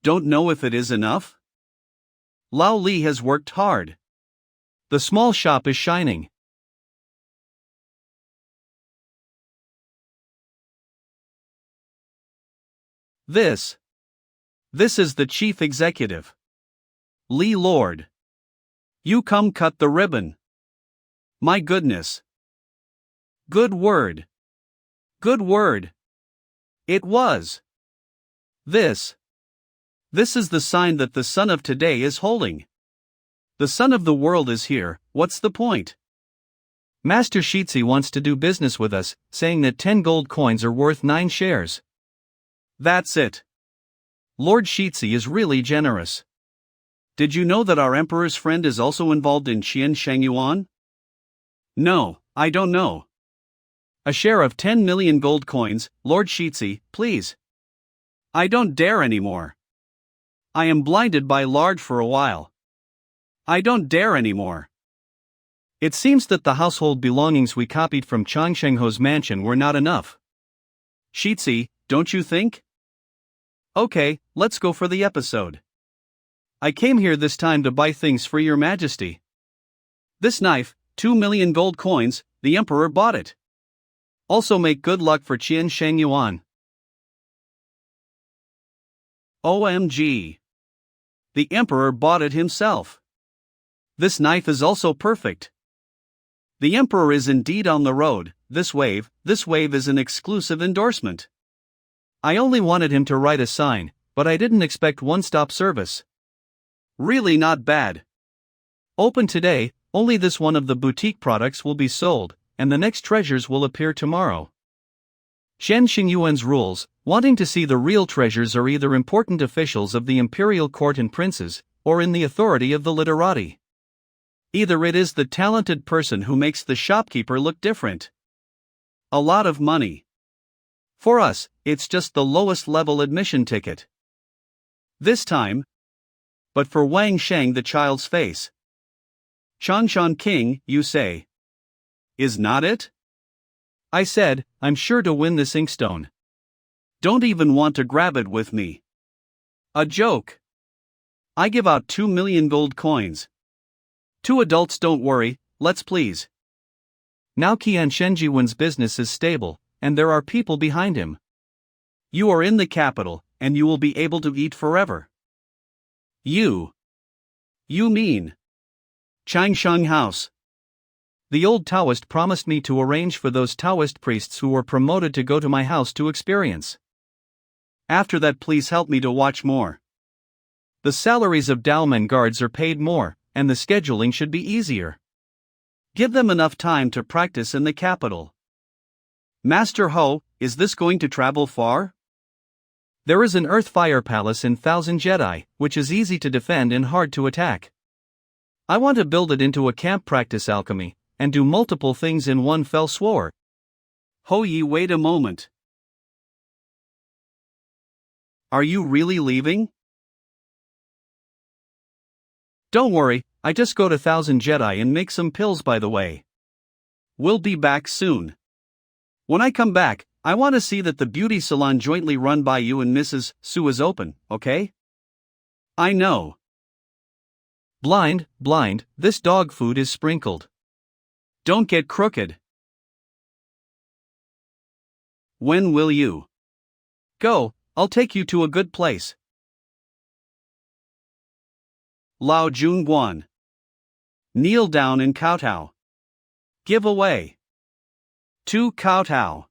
Don't know if it is enough? Lao Li has worked hard. The small shop is shining. This is the chief executive. Li Lord. You come cut the ribbon. My goodness. Good word. It was. This is the sign that the son of today is holding. The son of the world is here, what's the point? Master Shitsi wants to do business with us, saying that 10 gold coins are worth 9 shares. That's it. Lord Shitsi is really generous. Did you know that our emperor's friend is also involved in Qian Shangyuan? No, I don't know. A share of 10 million gold coins, Lord Shitsi, please. I don't dare anymore. I am blinded by lard for a while. I don't dare anymore. It seems that the household belongings we copied from Chang Shengho's mansion were not enough. Shitsi, don't you think? Okay, let's go for the episode. I came here this time to buy things for your majesty. This knife, 2 million gold coins, the emperor bought it. Also make good luck for Qian Shangyuan. OMG. The emperor bought it himself. This knife is also perfect. The emperor is indeed on the road. This wave is an exclusive endorsement. I only wanted him to write a sign, but I didn't expect one-stop service. Really not bad. Open today, only this one of the boutique products will be sold, and the next treasures will appear tomorrow. Shen Xingyuan's rules, wanting to see the real treasures are either important officials of the imperial court and princes, or in the authority of the literati. Either it is the talented person who makes the shopkeeper look different. A lot of money. For us, it's just the lowest level admission ticket. This time. But for Wang Sheng the child's face. Changshan King, you say. Is not it? I said, I'm sure to win this inkstone. Don't even want to grab it with me. A joke. I give out 2 million gold coins. 2 adults, don't worry, let's please. Now Qian Shenjiwen's business is stable, and there are people behind him. You are in the capital, and you will be able to eat forever. You mean Changsheng House. The old Taoist promised me to arrange for those Taoist priests who were promoted to go to my house to experience. After that, please help me to watch more. The salaries of Daomen guards are paid more, and the scheduling should be easier. Give them enough time to practice in the capital. Master Ho, is this going to travel far? There is an Earth Fire Palace in Thousand Jedi, which is easy to defend and hard to attack. I want to build it into a camp practice alchemy, and do multiple things in one fell swoop. Yi, wait a moment. Are you really leaving? Don't worry, I just go to Thousand Jedi and make some pills by the way. We'll be back soon. When I come back, I want to see that the beauty salon jointly run by you and Mrs. Su is open, okay? I know. Blind, this dog food is sprinkled. Don't get crooked. When will you? Go, I'll take you to a good place. Lao Junguan. Kneel down and kowtow. Give away. 2 kowtow.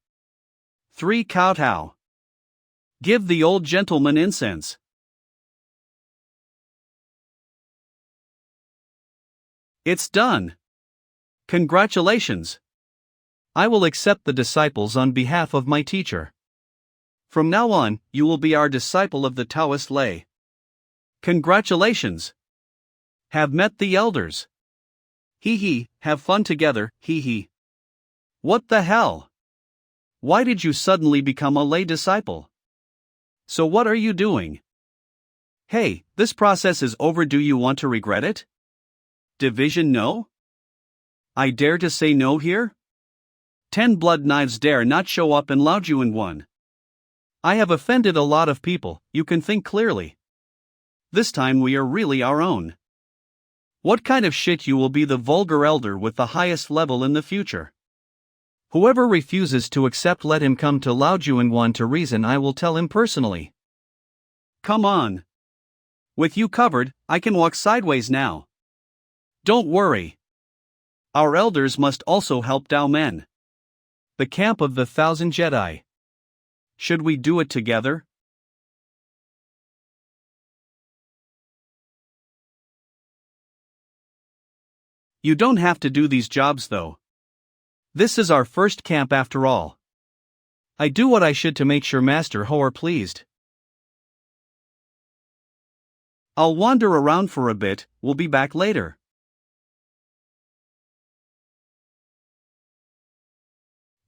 3 kowtow. Give the old gentleman incense. It's done. Congratulations. I will accept the disciples on behalf of my teacher. From now on, you will be our disciple of the Taoist lay. Congratulations. Have met the elders. Hee, have fun together, hee. What the hell? Why did you suddenly become a lay disciple? So what are you doing? Hey, this process is over. Do you want to regret it? Division no? I dare to say no here? 10 blood knives dare not show up in Yuanhun. I have offended a lot of people, you can think clearly. This time we are really our own. What kind of shit you will be the vulgar elder with the highest level in the future? Whoever refuses to accept, let him come to Yuanhun to reason. I will tell him personally. Come on. With you covered, I can walk sideways now. Don't worry. Our elders must also help Dao men. The camp of the Thousand Jedi. Should we do it together? You don't have to do these jobs though. This is our first camp after all. I do what I should to make sure Master Ho are pleased. I'll wander around for a bit, we'll be back later.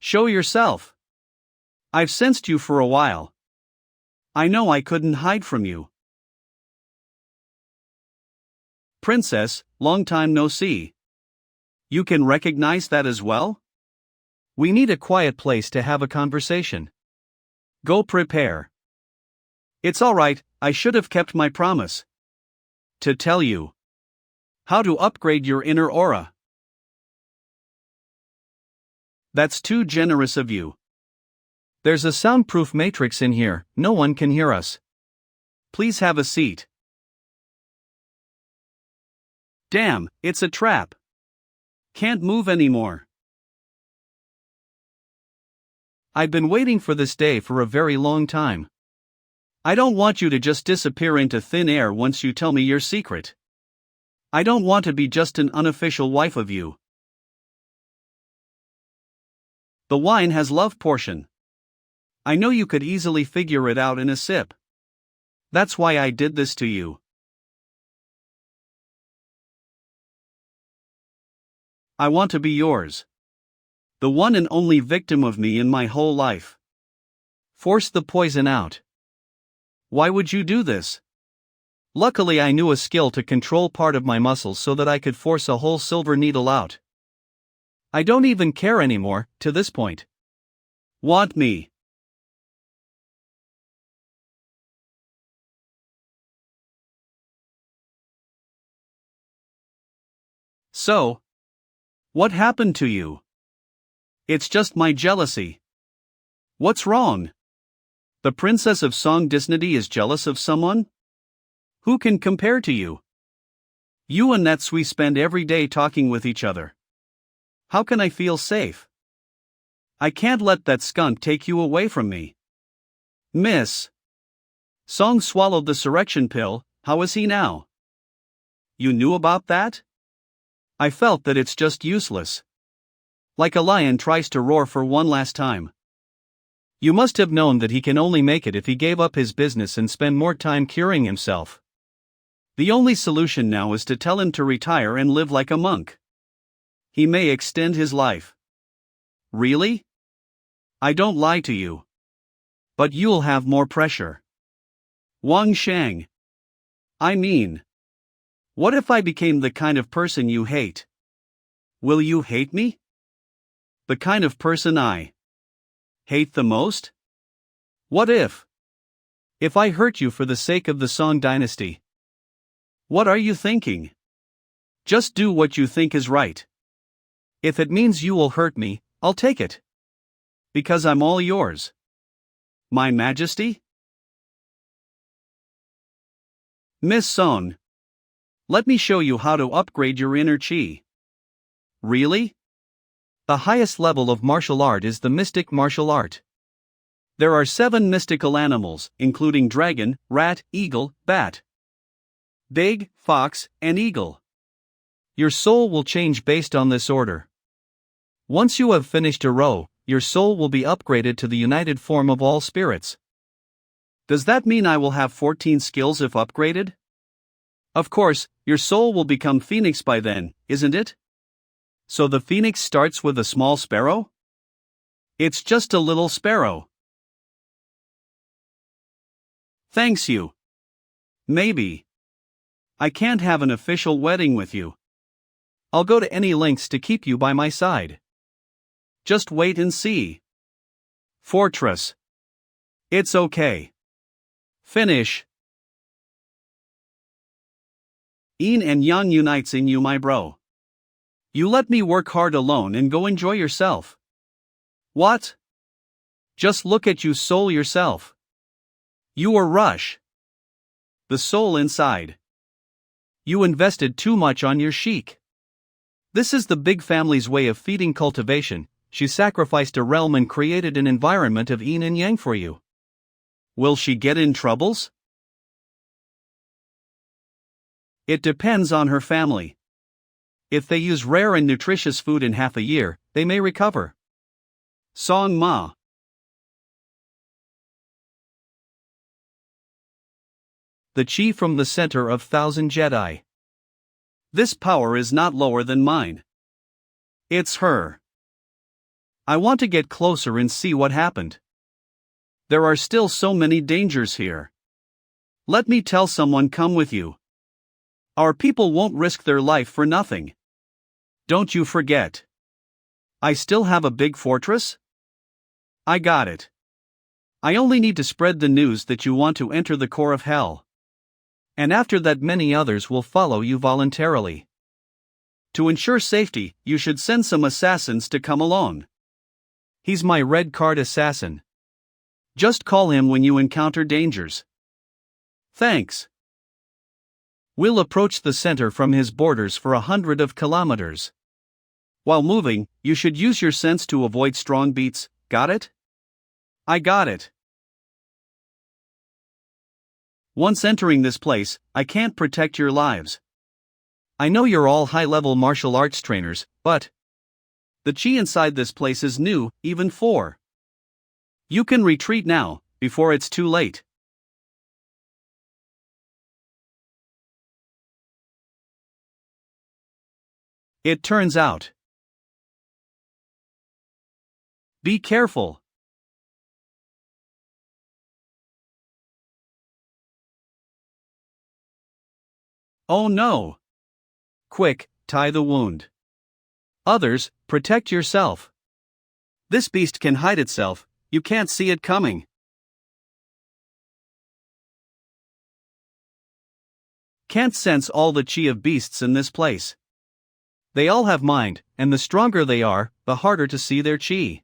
Show yourself. I've sensed you for a while. I know I couldn't hide from you. Princess, long time no see. You can recognize that as well? We need a quiet place to have a conversation. Go prepare. It's alright, I should have kept my promise. To tell you how to upgrade your inner aura. That's too generous of you. There's a soundproof matrix in here, no one can hear us. Please have a seat. Damn, it's a trap. Can't move anymore. I've been waiting for this day for a very long time. I don't want you to just disappear into thin air once you tell me your secret. I don't want to be just an unofficial wife of you. The wine has love portion. I know you could easily figure it out in a sip. That's why I did this to you. I want to be yours. The one and only victim of me in my whole life. Force the poison out. Why would you do this? Luckily I knew a skill to control part of my muscles so that I could force a whole silver needle out. I don't even care anymore, to this point. Want me? So, what happened to you? It's just my jealousy. What's wrong? The Princess of Song Disney is jealous of someone? Who can compare to you? You and that Sui spend every day talking with each other. How can I feel safe? I can't let that skunk take you away from me. Miss Song swallowed the surrection pill, how is he now? You knew about that? I felt that it's just useless. Like a lion tries to roar for one last time. You must have known that he can only make it if he gave up his business and spend more time curing himself. The only solution now is to tell him to retire and live like a monk. He may extend his life. Really? I don't lie to you. But you'll have more pressure. Wang Shang. I mean, what if I became the kind of person you hate? Will you hate me? The kind of person I hate the most? What if? If I hurt you for the sake of the Song dynasty. What are you thinking? Just do what you think is right. If it means you will hurt me, I'll take it. Because I'm all yours. My Majesty? Miss Song. Let me show you how to upgrade your inner chi. Really? The highest level of martial art is the mystic martial art. There are 7 mystical animals, including dragon, rat, eagle, bat, big, fox, and eagle. Your soul will change based on this order. Once you have finished a row, your soul will be upgraded to the united form of all spirits. Does that mean I will have 14 skills if upgraded? Of course, your soul will become Phoenix by then, isn't it? So the Phoenix starts with a small sparrow? It's just a little sparrow. Thanks you. Maybe. I can't have an official wedding with you. I'll go to any lengths to keep you by my side. Just wait and see. Fortress. It's okay. Finish. Yin and Yang unites in you, my bro. You let me work hard alone and go enjoy yourself. What? Just look at you soul yourself. You are rush. The soul inside. You invested too much on your chic. This is the big family's way of feeding cultivation. She sacrificed a realm and created an environment of yin and yang for you. Will she get in troubles? It depends on her family. If they use rare and nutritious food in half a year, they may recover. Song Ma. The chi from the center of 1,000 Jedi. This power is not lower than mine. It's her. I want to get closer and see what happened. There are still so many dangers here. Let me tell someone come with you. Our people won't risk their life for nothing. Don't you forget. I still have a big fortress? I got it. I only need to spread the news that you want to enter the core of hell. And after that many others will follow you voluntarily. To ensure safety, you should send some assassins to come along. He's my red card assassin. Just call him when you encounter dangers. Thanks. We'll approach the center from his borders for 100 kilometers. While moving, you should use your sense to avoid strong beats, got it? I got it. Once entering this place, I can't protect your lives. I know you're all high-level martial arts trainers, but the chi inside this place is new, even for. You can retreat now, before it's too late. It turns out. Be careful. Oh no. Quick, tie the wound. Others, protect yourself. This beast can hide itself, you can't see it coming. Can't sense all the chi of beasts in this place. They all have mind, and the stronger they are, the harder to see their chi.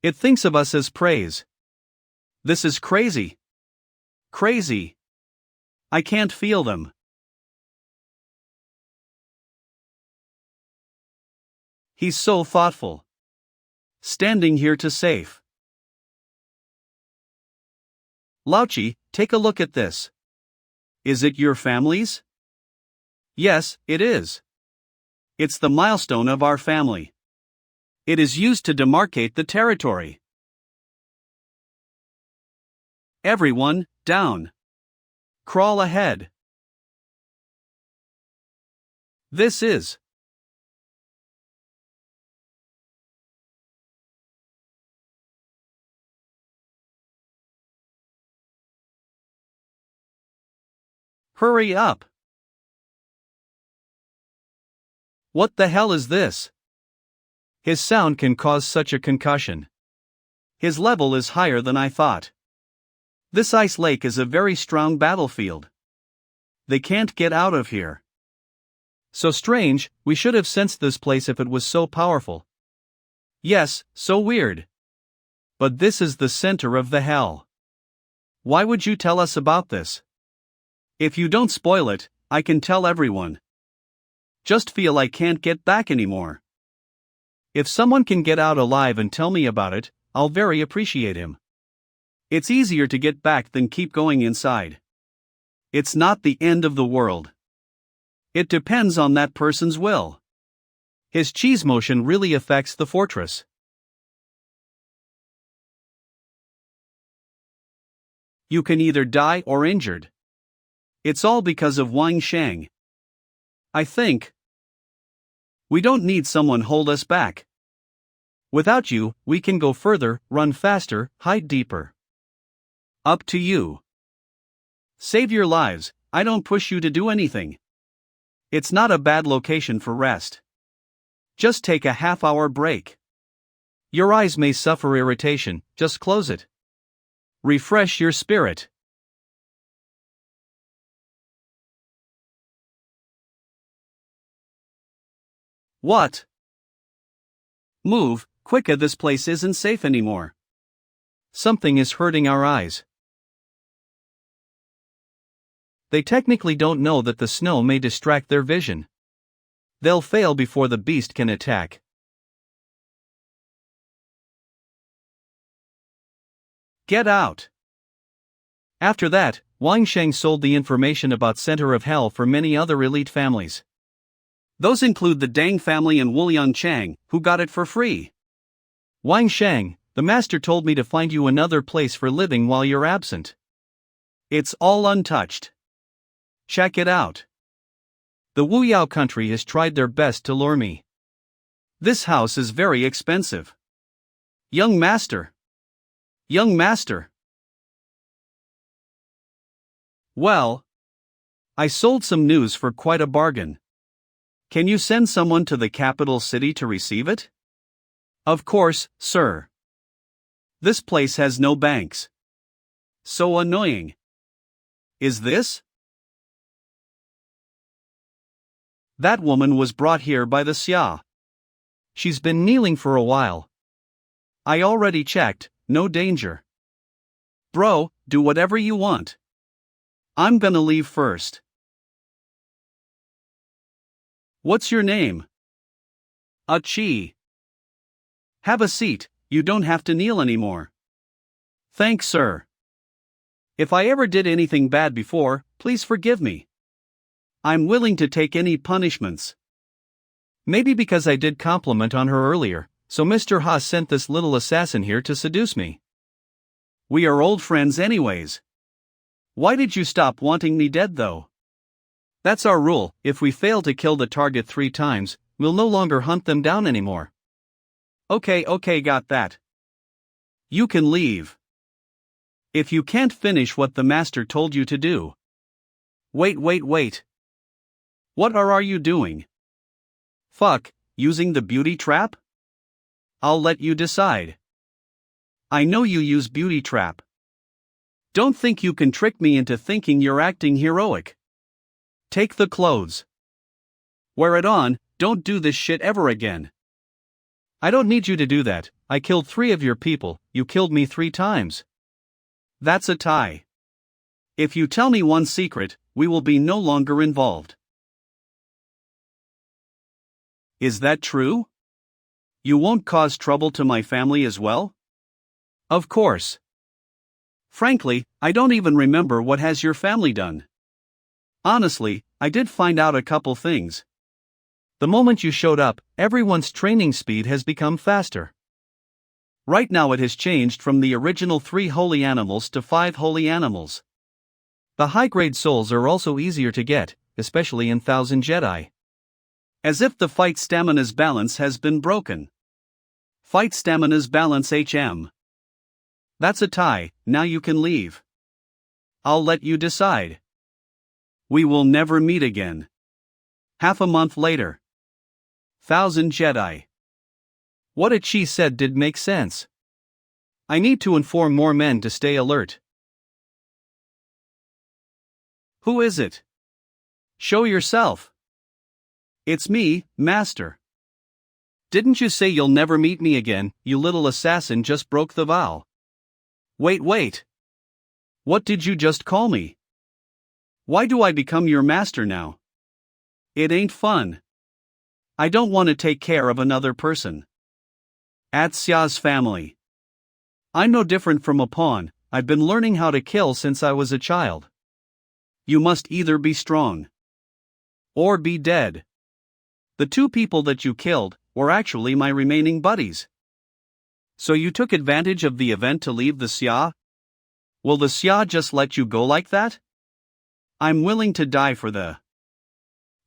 It thinks of us as praise. This is crazy. Crazy. I can't feel them. He's so thoughtful. Standing here to safe. Laochi, take a look at this. Is it your family's? Yes, it is. It's the milestone of our family. It is used to demarcate the territory. Everyone, down. Crawl ahead. This is. Hurry up. What the hell is this? His sound can cause such a concussion. His level is higher than I thought. This ice lake is a very strong battlefield. They can't get out of here. So strange, we should have sensed this place if it was so powerful. Yes, so weird. But this is the center of the hell. Why would you tell us about this? If you don't spoil it, I can tell everyone. Just feel I can't get back anymore. If someone can get out alive and tell me about it, I'll very appreciate him. It's easier to get back than keep going inside. It's not the end of the world. It depends on that person's will. His cheese motion really affects the fortress. You can either die or injured. It's all because of Wang Shang. I think. We don't need someone hold us back. Without you, we can go further, run faster, hide deeper. Up to you. Save your lives, I don't push you to do anything. It's not a bad location for rest. Just take a half-hour break. Your eyes may suffer irritation, just close it. Refresh your spirit. What? Move, quicker, this place isn't safe anymore. Something is hurting our eyes. They technically don't know that the snow may distract their vision. They'll fail before the beast can attack. Get out. After that, Wang Sheng sold the information about Center of Hell for many other elite families. Those include the Dang family and Wulian Chang, who got it for free. Wang Sheng, the master told me to find you another place for living while you're absent. It's all untouched. Check it out. The Wuyou country has tried their best to lure me. This house is very expensive. Young master. Young master. Well, I sold some news for quite a bargain. Can you send someone to the capital city to receive it? Of course, sir. This place has no banks. So annoying. Is this? That woman was brought here by the Xia. She's been kneeling for a while. I already checked, no danger. Bro, do whatever you want. I'm gonna leave first. What's your name? Chi. Have a seat, you don't have to kneel anymore. Thanks, sir. If I ever did anything bad before, please forgive me. I'm willing to take any punishments. Maybe because I did compliment on her earlier, so Mr. Ha sent this little assassin here to seduce me. We are old friends anyways. Why did you stop wanting me dead though? That's our rule, if we fail to kill the target 3 times, we'll no longer hunt them down anymore. Okay, got that. You can leave. If you can't finish what the master told you to do. Wait. What are you doing? Fuck, using the beauty trap? I'll let you decide. I know you use beauty trap. Don't think you can trick me into thinking you're acting heroic. Take the clothes. Wear it on, don't do this shit ever again. I don't need you to do that, I killed 3 of your people, you killed me 3 times. That's a tie. If you tell me one secret, we will be no longer involved. Is that true? You won't cause trouble to my family as well? Of course. Frankly, I don't even remember what has your family done. Honestly, I did find out a couple things. The moment you showed up, everyone's training speed has become faster. Right now it has changed from the original 3 holy animals to 5 holy animals. The high-grade souls are also easier to get, especially in Thousand Jedi. As if the fight stamina's balance has been broken. Fight stamina's balance HM. That's a tie, now you can leave. I'll let you decide. We will never meet again. Half a month later. Thousand Jedi. What she said did make sense. I need to inform more men to stay alert. Who is it? Show yourself. It's me, Master. Didn't you say you'll never meet me again? You little assassin just broke the vow. Wait. What did you just call me? Why do I become your master now? It ain't fun. I don't want to take care of another person. At Xia's family. I'm no different from a pawn, I've been learning how to kill since I was a child. You must either be strong. Or be dead. The 2 people that you killed were actually my remaining buddies. So you took advantage of the event to leave the Xia? Will the Xia just let you go like that? I'm willing to die for the...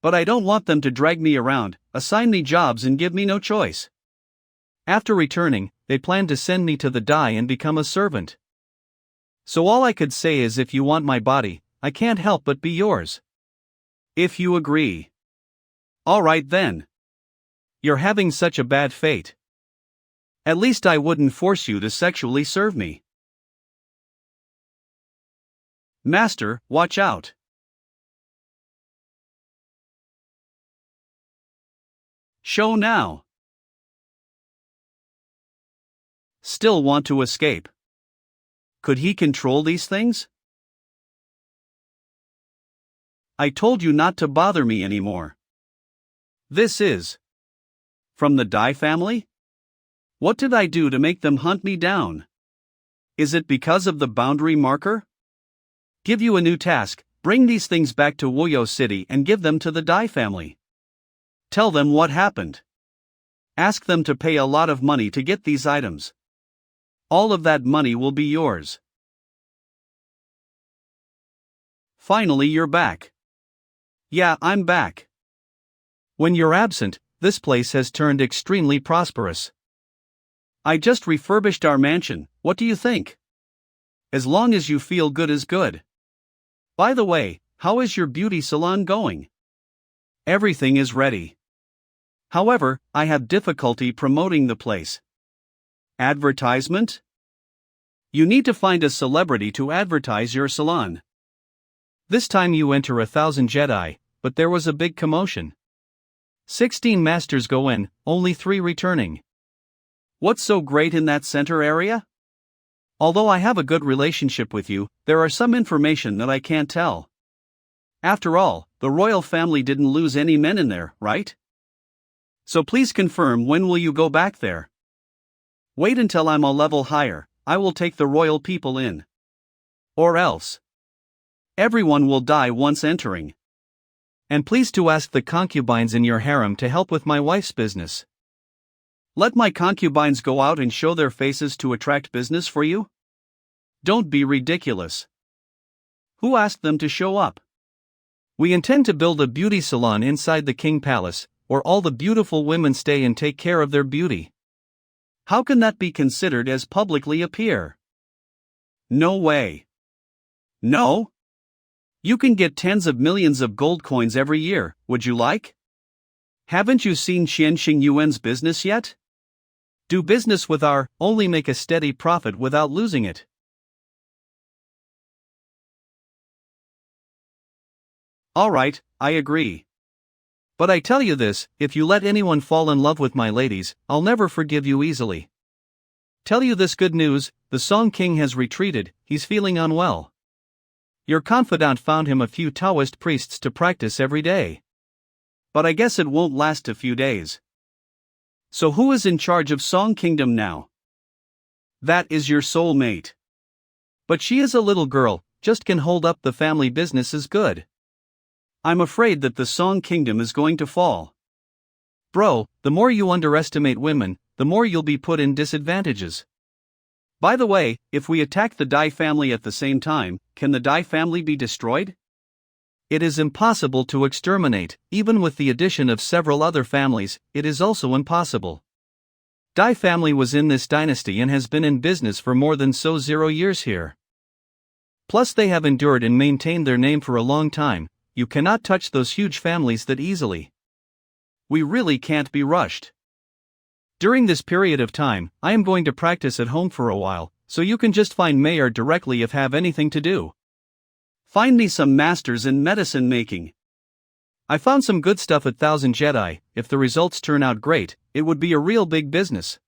But I don't want them to drag me around, assign me jobs and give me no choice. After returning, they planned to send me to the Dai and become a servant. So all I could say is if you want my body, I can't help but be yours. If you agree. Alright then. You're having such a bad fate. At least I wouldn't force you to sexually serve me. Master, watch out. Show now. Still want to escape. Could he control these things? I told you not to bother me anymore. This is from the Dai family? What did I do to make them hunt me down? Is it because of the boundary marker? Give you a new task, bring these things back to Wuyou City and give them to the Dai family. Tell them what happened. Ask them to pay a lot of money to get these items. All of that money will be yours. Finally you're back. Yeah, I'm back. When you're absent, this place has turned extremely prosperous. I just refurbished our mansion, what do you think? As long as you feel good is good. By the way, how is your beauty salon going? Everything is ready. However, I have difficulty promoting the place. Advertisement? You need to find a celebrity to advertise your salon. This time you enter 1,000 Jedi, but there was a big commotion. 16 masters go in, only 3 returning. What's so great in that center area? Although I have a good relationship with you, there are some information that I can't tell. After all, the royal family didn't lose any men in there, right? So please confirm, when will you go back there? Wait until I'm a level higher, I will take the royal people in. Or else. Everyone will die once entering. And please to ask the concubines in your harem to help with my wife's business. Let my concubines go out and show their faces to attract business for you? Don't be ridiculous. Who asked them to show up? We intend to build a beauty salon inside the King Palace, where all the beautiful women stay and take care of their beauty. How can that be considered as publicly appear? No way. No? You can get tens of millions of gold coins every year, would you like? Haven't you seen Xianxing Yuan's business yet? Do business with our, only make a steady profit without losing it. Alright, I agree. But I tell you this, if you let anyone fall in love with my ladies, I'll never forgive you easily. Tell you this good news, the Song King has retreated, he's feeling unwell. Your confidant found him a few Taoist priests to practice every day. But I guess it won't last a few days. So who is in charge of Song Kingdom now? That is your soulmate. But she is a little girl, just can hold up the family business is good. I'm afraid that the Song Kingdom is going to fall. Bro, the more you underestimate women, the more you'll be put in disadvantages. By the way, if we attack the Dai family at the same time, can the Dai family be destroyed? It is impossible to exterminate, even with the addition of several other families, it is also impossible. Dai family was in this dynasty and has been in business for more than 0 years here. Plus they have endured and maintained their name for a long time. You cannot touch those huge families that easily. We really can't be rushed. During this period of time, I am going to practice at home for a while, so you can just find Mayor directly if have anything to do. Find me some masters in medicine making. I found some good stuff at 1000 Jedi. If the results turn out great, it would be a real big business.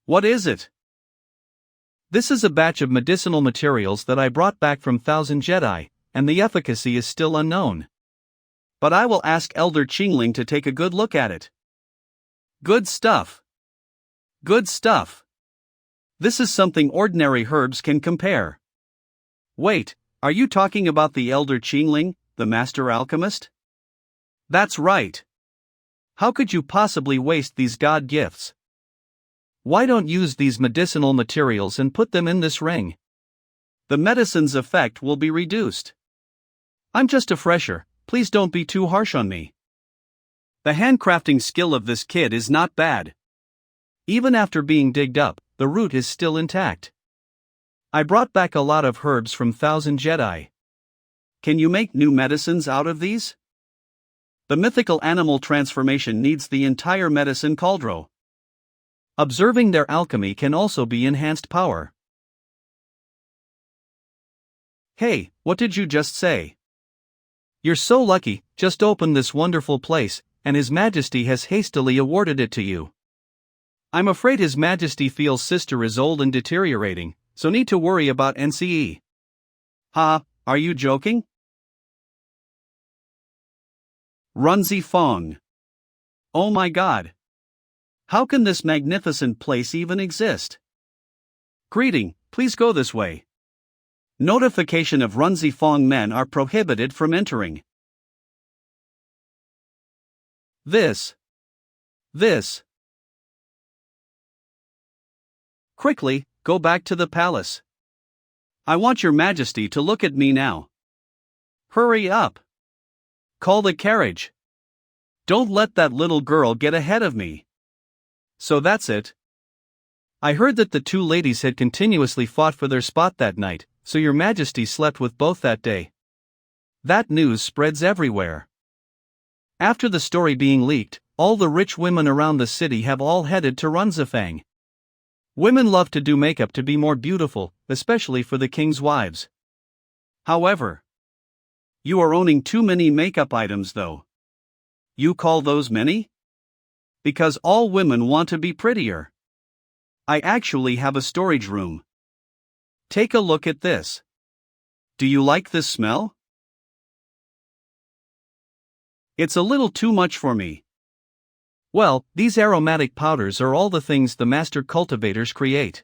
What is it? This is a batch of medicinal materials that I brought back from 1000 Jedi, and the efficacy is still unknown. But I will ask Elder Shangling to take a good look at it. Good stuff. Good stuff. This is something ordinary herbs can compare. Wait, are you talking about the Elder Shangling, the master alchemist? That's right. How could you possibly waste these god gifts? Why don't use these medicinal materials and put them in this ring? The medicine's effect will be reduced. I'm just a fresher, please don't be too harsh on me. The handcrafting skill of this kid is not bad. Even after being digged up, the root is still intact. I brought back a lot of herbs from 1000 Jedi. Can you make new medicines out of these? The mythical animal transformation needs the entire medicine cauldron. Observing their alchemy can also be enhanced power. Hey, what did you just say? You're so lucky, just open this wonderful place, and His Majesty has hastily awarded it to you. I'm afraid His Majesty feels sister is old and deteriorating, so need to worry about NCE. Ha, are you joking? Runzi Fong. Oh my god. How can this magnificent place even exist? Greeting, please go this way. Notification of Runzi Fong men are prohibited from entering. This. Quickly, go back to the palace. I want your majesty to look at me now. Hurry up. Call the carriage. Don't let that little girl get ahead of me. So that's it. I heard that the two ladies had continuously fought for their spot that night, so your majesty slept with both that day. That news spreads everywhere. After the story being leaked, all the rich women around the city have all headed to Runzifang. Women love to do makeup to be more beautiful, especially for the king's wives. However, you are owning too many makeup items though. You call those many? Because all women want to be prettier. I actually have a storage room. Take a look at this. Do you like this smell? It's a little too much for me. Well, these aromatic powders are all the things the master cultivators create.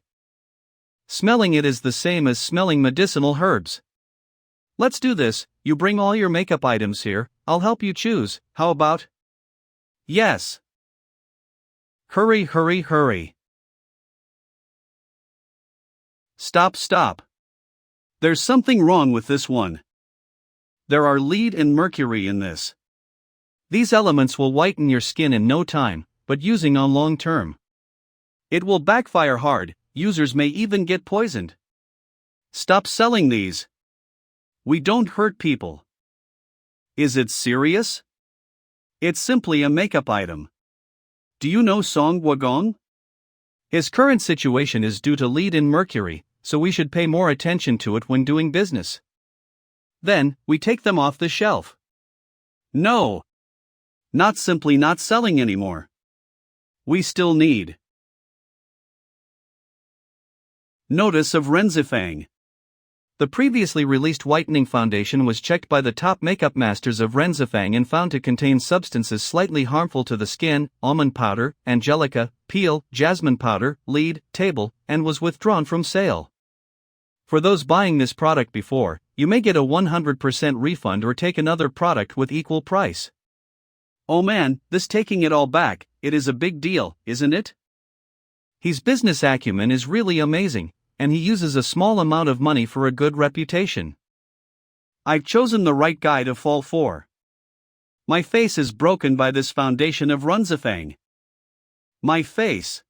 Smelling it is the same as smelling medicinal herbs. Let's do this, you bring all your makeup items here, I'll help you choose, how about? Yes. Hurry. Stop. There's something wrong with this one. There are lead and mercury in this. These elements will whiten your skin in no time, but using on long term. It will backfire hard, users may even get poisoned. Stop selling these. We don't hurt people. Is it serious? It's simply a makeup item. Do you know Song Wagong? His current situation is due to lead in mercury, so we should pay more attention to it when doing business. Then, we take them off the shelf. No. Not simply not selling anymore. We still need. Notice of Renzifang. The previously released whitening foundation was checked by the top makeup masters of Renzifang and found to contain substances slightly harmful to the skin: almond powder, angelica, peel, jasmine powder, lead, table, and was withdrawn from sale. For those buying this product before, you may get a 100% refund or take another product with equal price. Oh man, this taking it all back, it is a big deal, isn't it? His business acumen is really amazing, and he uses a small amount of money for a good reputation. I've chosen the right guy to fall for. My face is broken by this foundation of Runzifang. My face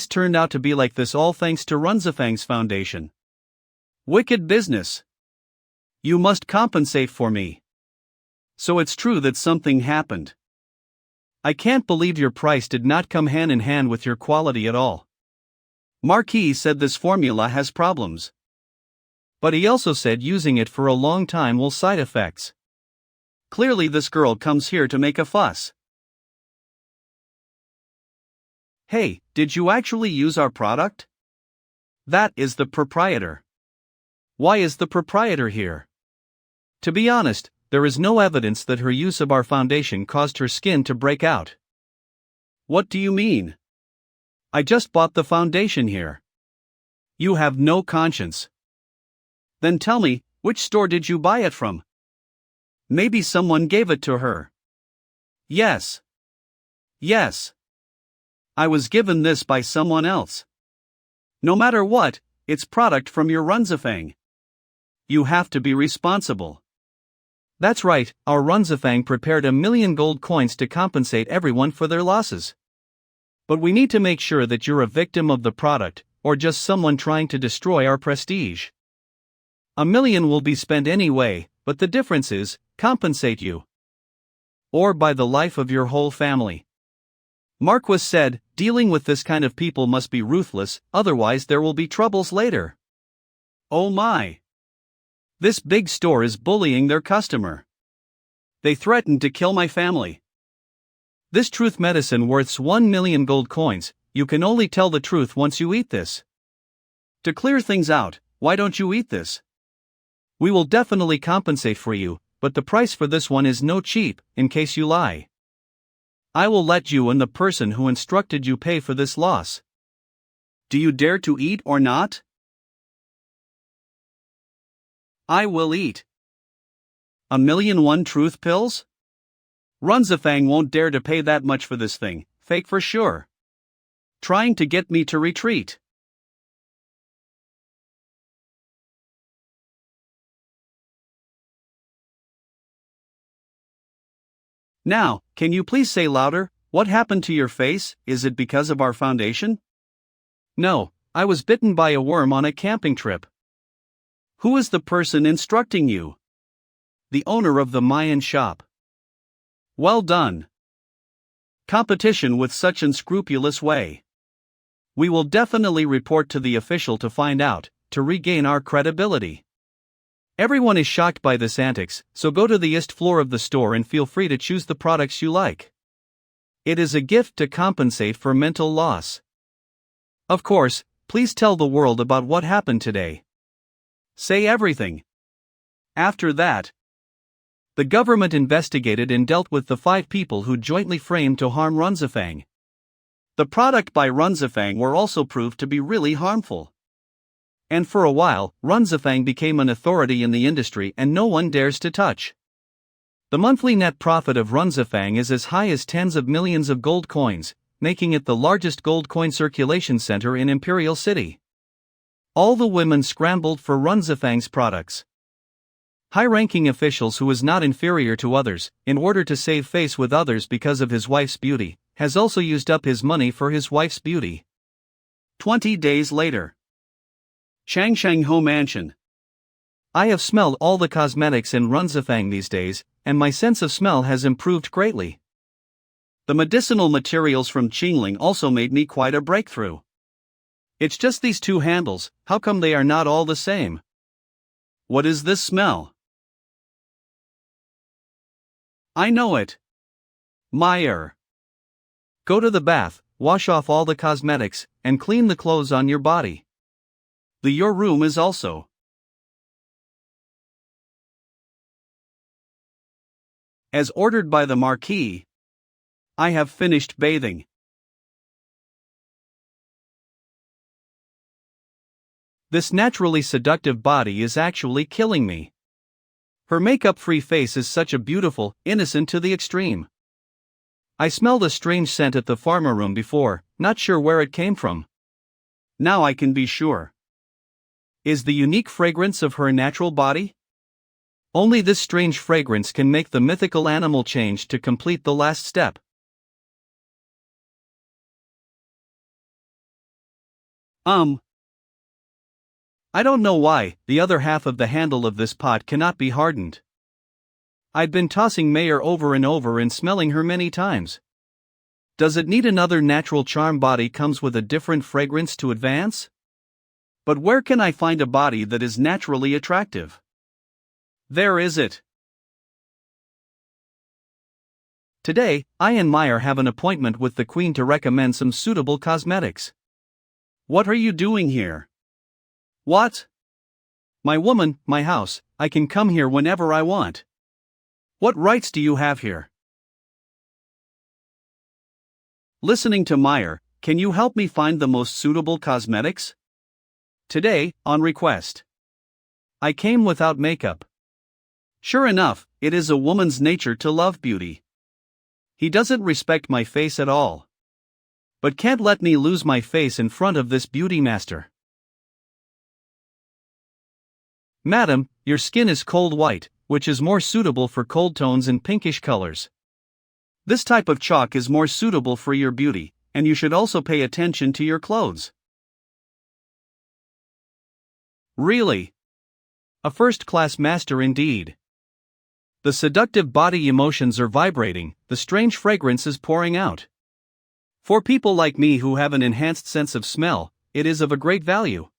turned out to be like this all thanks to Runzifang's foundation. Wicked business. You must compensate for me. So it's true that something happened. I can't believe your price did not come hand in hand with your quality at all. Marquis said this formula has problems. But he also said using it for a long time will side effects. Clearly this girl comes here to make a fuss. Hey, did you actually use our product? That is the proprietor. Why is the proprietor here? To be honest, there is no evidence that her use of our foundation caused her skin to break out. What do you mean? I just bought the foundation here. You have no conscience. Then tell me, which store did you buy it from? Maybe someone gave it to her. Yes. I was given this by someone else. No matter what, it's product from your Runzifang. You have to be responsible. That's right, our Runzifang prepared 1,000,000 gold coins to compensate everyone for their losses. But we need to make sure that you're a victim of the product, or just someone trying to destroy our prestige. 1,000,000 will be spent anyway, but the difference is, compensate you. Or by the life of your whole family. Marquis said, dealing with this kind of people must be ruthless, otherwise there will be troubles later. Oh my! This big store is bullying their customer. They threatened to kill my family. This truth medicine worths 1,000,000 gold coins, you can only tell the truth once you eat this. To clear things out, why don't you eat this? We will definitely compensate for you, but the price for this one is no cheap, in case you lie. I will let you and the person who instructed you pay for this loss. Do you dare to eat or not? I will eat. 1,000,001 truth pills? Runzifang won't dare to pay that much for this thing, fake for sure. Trying to get me to retreat. Now, can you please say louder, what happened to your face? Is it because of our foundation? No, I was bitten by a worm on a camping trip. Who is the person instructing you? The owner of the Mayan shop. Well done. Competition with such unscrupulous way. We will definitely report to the official to find out, to regain our credibility. Everyone is shocked by this antics, so go to the east floor of the store and feel free to choose the products you like. It is a gift to compensate for mental loss. Of course, please tell the world about what happened today. Say everything. After that, the government investigated and dealt with the 5 people who jointly framed to harm Runzifang. The product by Runzifang were also proved to be really harmful. And for a while, Runzifang became an authority in the industry and no one dares to touch. The monthly net profit of Runzifang is as high as tens of millions of gold coins, making it the largest gold coin circulation center in Imperial City. All the women scrambled for Runzifang's products. High-ranking officials who is not inferior to others, in order to save face with others because of his wife's beauty, has also used up his money for his wife's beauty. 20 days later. Shangshangho Mansion. I have smelled all the cosmetics in Runzifang these days, and my sense of smell has improved greatly. The medicinal materials from Shangling also made me quite a breakthrough. It's just these 2 handles, how come they are not all the same? What is this smell? I know it. Meyer. Go to the bath, wash off all the cosmetics, and clean the clothes on your body. Your room is also. As ordered by the Marquis. I have finished bathing. This naturally seductive body is actually killing me. Her makeup-free face is such a beautiful, innocent to the extreme. I smelled a strange scent at the pharma room before, not sure where it came from. Now I can be sure. Is the unique fragrance of her natural body? Only this strange fragrance can make the mythical animal change to complete the last step. I don't know why, the other half of the handle of this pot cannot be hardened. I'd been tossing Mayor over and over and smelling her many times. Does it need another natural charm body comes with a different fragrance to advance? But where can I find a body that is naturally attractive? There is it. Today, I and Meyer have an appointment with the Queen to recommend some suitable cosmetics. What are you doing here? What? My woman, my house, I can come here whenever I want. What rights do you have here? Listening to Meyer, can you help me find the most suitable cosmetics? Today, on request. I came without makeup. Sure enough, it is a woman's nature to love beauty. He doesn't respect my face at all. But can't let me lose my face in front of this beauty master. Madam, your skin is cold white, which is more suitable for cold tones and pinkish colors. This type of chalk is more suitable for your beauty, and you should also pay attention to your clothes. Really? A first-class master indeed. The seductive body emotions are vibrating, the strange fragrance is pouring out. For people like me who have an enhanced sense of smell, it is of a great value.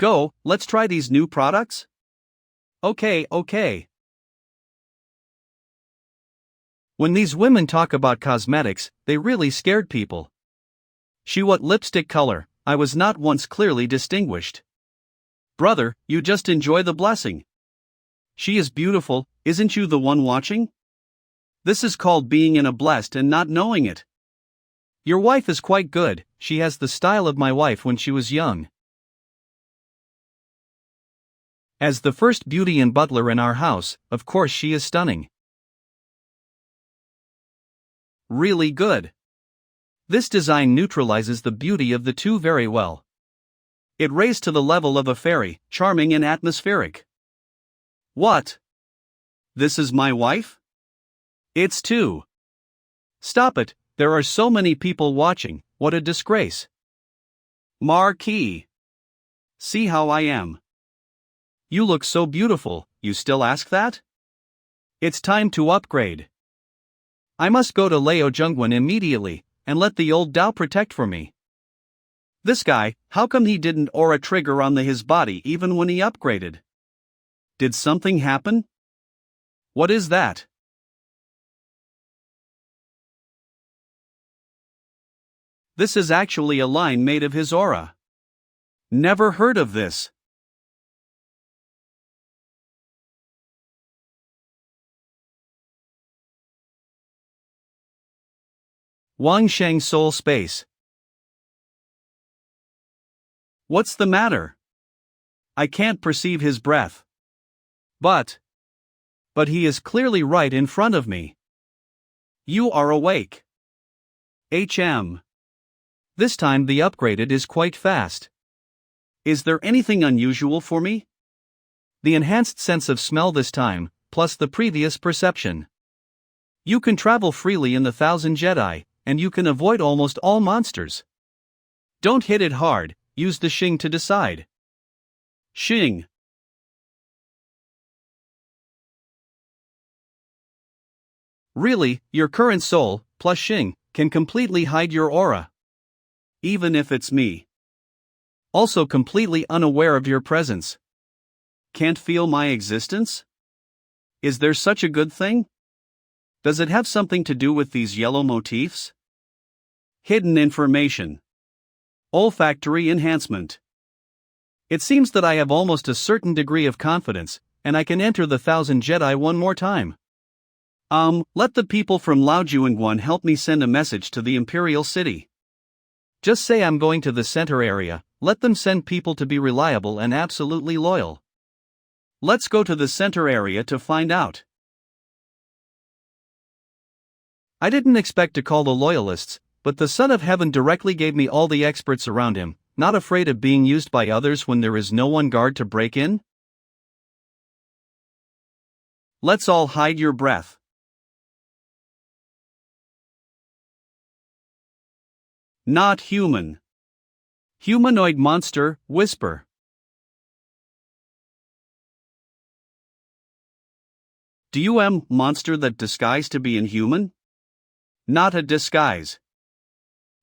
Go, let's try these new products? Okay. When these women talk about cosmetics, they really scared people. She what lipstick color, I was not once clearly distinguished. Brother, you just enjoy the blessing. She is beautiful, isn't you the one watching? This is called being in a blessed and not knowing it. Your wife is quite good, she has the style of my wife when she was young. As the first beauty and butler in our house, of course she is stunning. Really good. This design neutralizes the beauty of the two very well. It raised to the level of a fairy, charming and atmospheric. What? This is my wife? It's two. Stop it, there are so many people watching, what a disgrace. Marquis. See how I am. You look so beautiful, you still ask that? It's time to upgrade. I must go to Leo Jungwon immediately, and let the old Dao protect for me. This guy, how come he didn't aura trigger on his body even when he upgraded? Did something happen? What is that? This is actually a line made of his aura. Never heard of this. Wang Sheng Soul Space. What's the matter? I can't perceive his breath. But he is clearly right in front of me. You are awake. HM. This time the upgraded is quite fast. Is there anything unusual for me? The enhanced sense of smell this time, plus the previous perception. You can travel freely in the 1,000 Jedi, and you can avoid almost all monsters. Don't hit it hard, use the Xing to decide. Xing. Really, your current soul, plus Xing, can completely hide your aura. Even if it's me. Also completely unaware of your presence. Can't feel my existence? Is there such a good thing? Does it have something to do with these yellow motifs? Hidden information. Olfactory enhancement. It seems that I have almost a certain degree of confidence, and I can enter the 1,000 Jedi one more time. Let the people from Laojuangguan help me send a message to the Imperial City. Just say I'm going to the center area, let them send people to be reliable and absolutely loyal. Let's go to the center area to find out. I didn't expect to call the loyalists, but the Son of Heaven directly gave me all the experts around him, not afraid of being used by others when there is no one guard to break in. Let's all hide your breath. Not human. Humanoid monster, whisper. Do you monster that disguise to be inhuman? Not a disguise.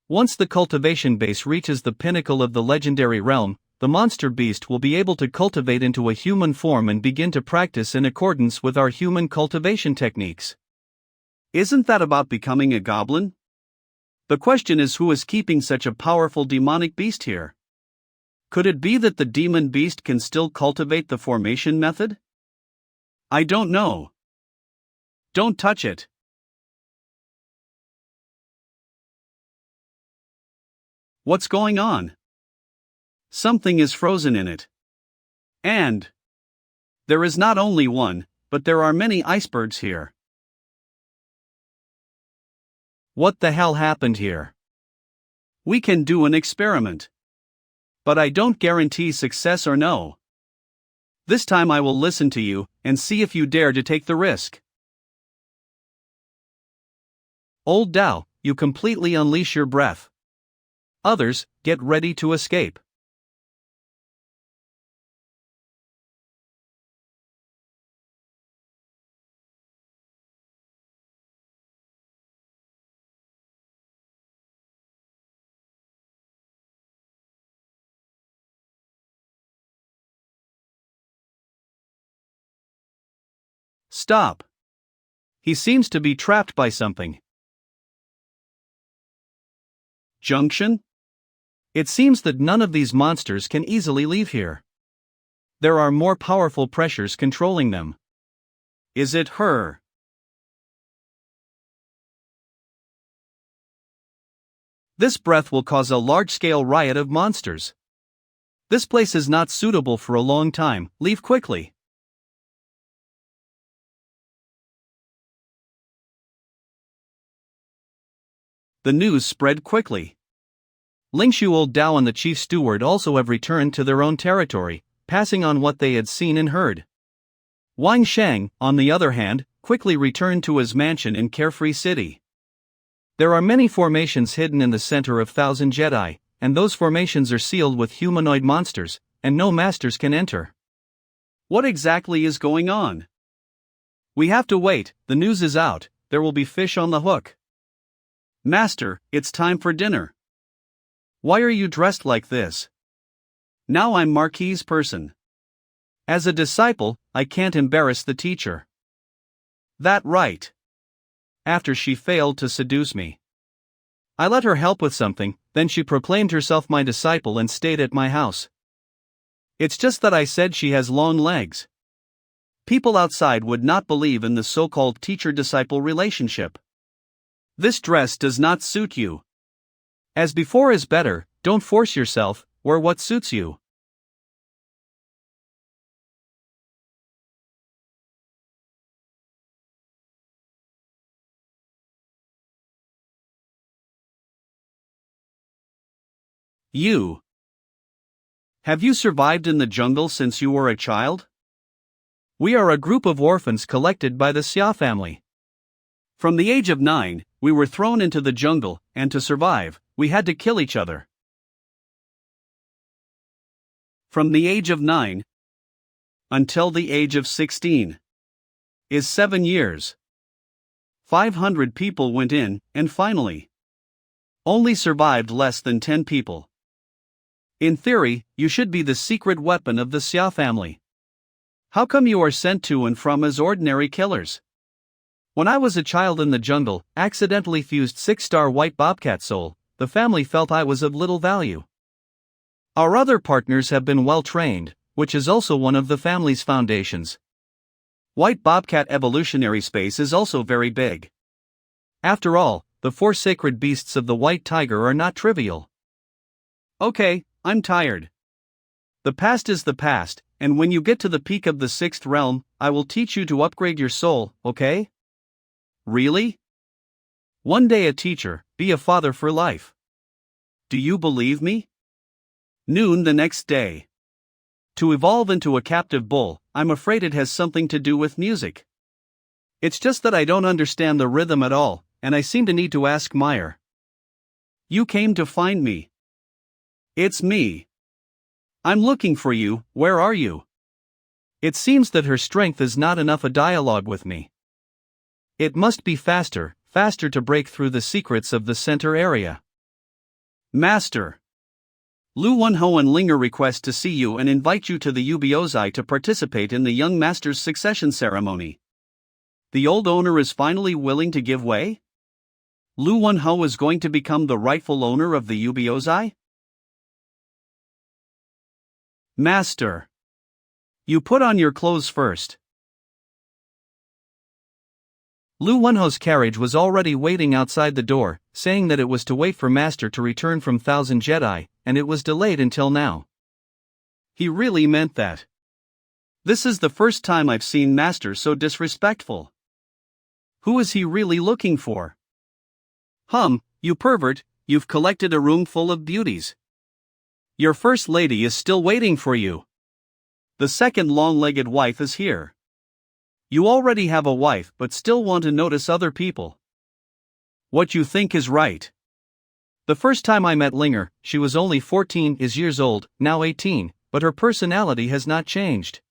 Once the cultivation base reaches the pinnacle of the legendary realm, the monster beast will be able to cultivate into a human form and begin to practice in accordance with our human cultivation techniques. Isn't that about becoming a goblin? The question is, who is keeping such a powerful demonic beast here? Could it be that the demon beast can still cultivate the formation method? I don't know. Don't touch it. What's going on? Something is frozen in it. And there is not only one, but there are many icebergs here. What the hell happened here? We can do an experiment. But I don't guarantee success or no. This time I will listen to you and see if you dare to take the risk. Old Dao, you completely unleash your breath. Others, get ready to escape. Stop. He seems to be trapped by something. Junction? It seems that none of these monsters can easily leave here. There are more powerful pressures controlling them. Is it her? This breath will cause a large-scale riot of monsters. This place is not suitable for a long time, leave quickly. The news spread quickly. Lingshu, Old Dao and the chief steward also have returned to their own territory, passing on what they had seen and heard. Wang Shang, on the other hand, quickly returned to his mansion in Carefree City. There are many formations hidden in the center of 1,000 Jedi, and those formations are sealed with humanoid monsters, and no masters can enter. What exactly is going on? We have to wait, the news is out, there will be fish on the hook. Master, it's time for dinner. Why are you dressed like this? Now I'm Marquis' person. As a disciple, I can't embarrass the teacher. That right. After she failed to seduce me, I let her help with something, then she proclaimed herself my disciple and stayed at my house. It's just that I said she has long legs. People outside would not believe in the so-called teacher-disciple relationship. This dress does not suit you. As before is better, don't force yourself, wear what suits you. You. Have you survived in the jungle since you were a child? We are a group of orphans collected by the Xia family. From the age of 9, we were thrown into the jungle, and to survive, we had to kill each other. From the age of 9 until the age of 16 is 7 years. 500 people went in, and finally, only survived less than 10 people. In theory, you should be the secret weapon of the Xia family. How come you are sent to and from as ordinary killers? When I was a child in the jungle, accidentally fused 6-star white bobcat soul, the family felt I was of little value. Our other partners have been well trained, which is also one of the family's foundations. White bobcat evolutionary space is also very big. After all, the 4 sacred beasts of the white tiger are not trivial. Okay, I'm tired. The past is the past, and when you get to the peak of the 6th realm, I will teach you to upgrade your soul, okay? Really? One day a teacher, be a father for life. Do you believe me? Noon the next day. To evolve into a captive bull, I'm afraid it has something to do with music. It's just that I don't understand the rhythm at all, and I seem to need to ask Meyer. You came to find me. It's me. I'm looking for you, where are you? It seems that her strength is not enough a dialogue with me. It must be faster to break through the secrets of the center area. Master. Lin-Huan Linger requests to see you and invite you to the Ubiozai to participate in the young master's succession ceremony. The old owner is finally willing to give way? Lin-Huan is going to become the rightful owner of the Ubiozai? Master. You put on your clothes first. Lin-Huan's carriage was already waiting outside the door, saying that it was to wait for Master to return from Thousand Jedi, and it was delayed until now. He really meant that. This is the first time I've seen Master so disrespectful. Who is he really looking for? You pervert, you've collected a room full of beauties. Your first lady is still waiting for you. The second long-legged wife is here. You already have a wife but still want to notice other people. What you think is right. The first time I met Linger, she was only 14 years old, now 18, but her personality has not changed.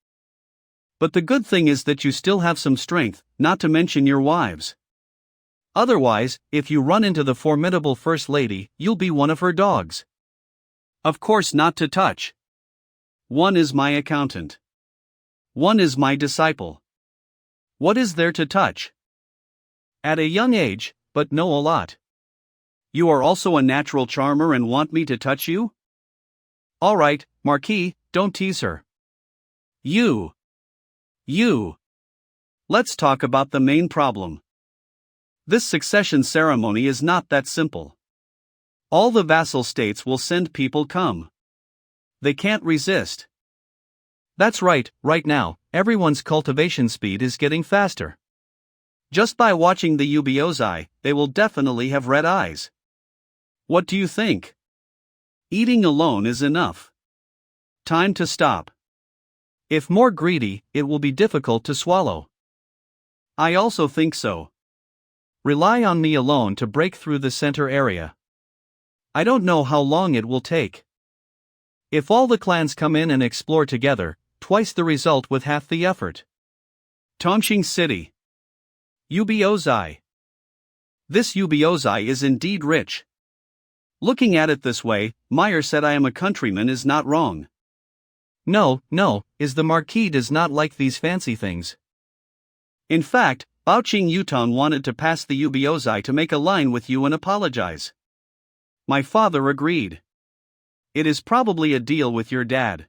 But the good thing is that you still have some strength, not to mention your wives. Otherwise, if you run into the formidable First Lady, you'll be one of her dogs. Of course not to touch. One is my accountant. One is my disciple. What is there to touch? At a young age, but know a lot. You are also a natural charmer and want me to touch you? Alright, Marquis, don't tease her. You. Let's talk about the main problem. This succession ceremony is not that simple. All the vassal states will send people come. They can't resist. That's right now, everyone's cultivation speed is getting faster. Just by watching the Ubiozai, they will definitely have red eyes. What do you think? Eating alone is enough. Time to stop. If more greedy, it will be difficult to swallow. I also think so. Rely on me alone to break through the center area. I don't know how long it will take. If all the clans come in and explore together, twice the result with half the effort. Tongxing City. Ubiozai. This Ubiozai is indeed rich. Looking at it this way, Meyer said I am a countryman is not wrong. No, is the Marquis does not like these fancy things. In fact, Baoqing Yutan wanted to pass the Ubiozai to make a line with you and apologize. My father agreed. It is probably a deal with your dad.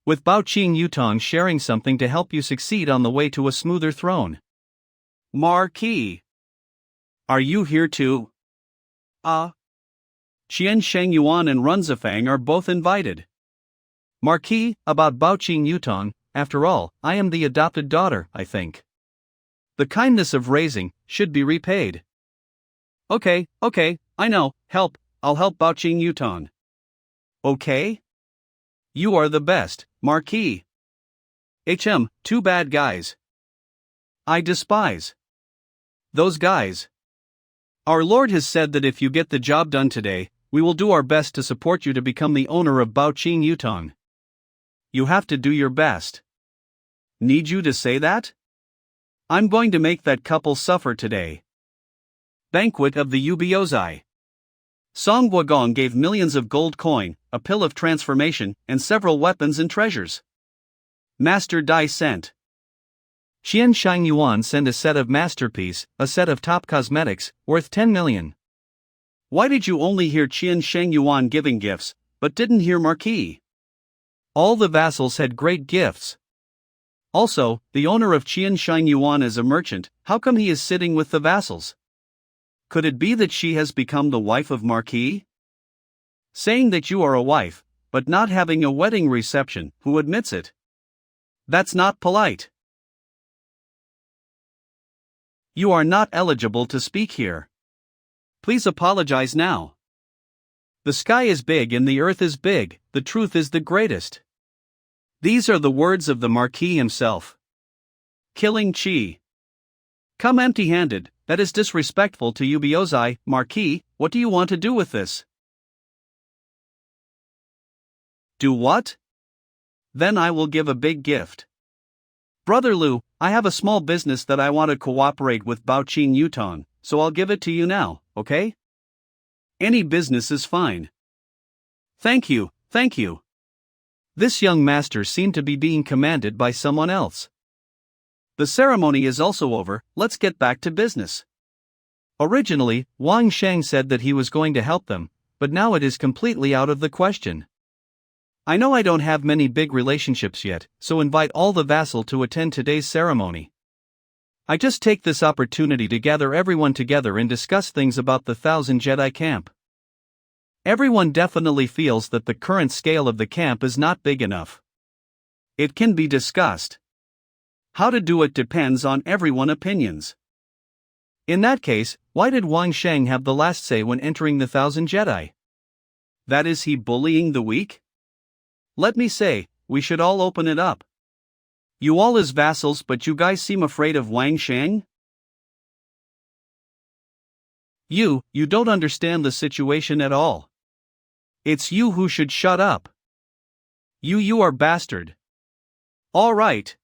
With Baoqing Yutan sharing something to help you succeed on the way to a smoother throne. Marquis. Are you here too? Qian Shangyuan and Runzifang are both invited. Marquis, about Baoqing Yutan, after all, I am the adopted daughter, I think. The kindness of raising should be repaid. Okay, I know, I'll help Baoqing Yutan. Okay? You are the best, Marquis. Two bad guys. I despise those guys. Our Lord has said that if you get the job done today, we will do our best to support you to become the owner of Baoqing Yutan. You have to do your best. Need you to say that? I'm going to make that couple suffer today. Banquet of the Ubiozai. Song Guogong gave millions of gold coin, a pill of transformation, and several weapons and treasures. Master Dai sent. Qian Shangyuan sent a set of masterpiece, a set of top cosmetics, worth 10 million. Why did you only hear Qian Shangyuan giving gifts, but didn't hear Marquis? All the vassals had great gifts. Also, the owner of Qian Shangyuan is a merchant, how come he is sitting with the vassals? Could it be that she has become the wife of Marquis? Saying that you are a wife, but not having a wedding reception. Who admits it? That's not polite. You are not eligible to speak here. Please apologize now. The sky is big and the earth is big, the truth is the greatest. These are the words of the Marquis himself. Killing Qi. Come empty-handed, that is disrespectful to Yubiozai. Marquis, what do you want to do with this? Do what? Then I will give a big gift. Brother Lu, I have a small business that I want to cooperate with Baoqing Yutong, so I'll give it to you now, okay? Any business is fine. Thank you, thank you. This young master seemed to be being commanded by someone else. The ceremony is also over, let's get back to business. Originally, Wang Shang said that he was going to help them, but now it is completely out of the question. I know I don't have many big relationships yet, so invite all the vassal to attend today's ceremony. I just take this opportunity to gather everyone together and discuss things about the 1,000 Jedi camp. Everyone definitely feels that the current scale of the camp is not big enough. It can be discussed. How to do it depends on everyone's opinions. In that case, why did Wang Shang have the last say when entering the 1,000 Jedi? That is he bullying the weak? Let me say, we should all open it up. You all as vassals, but you guys seem afraid of Wang Shang? You don't understand the situation at all. It's you who should shut up. You are bastard. All right.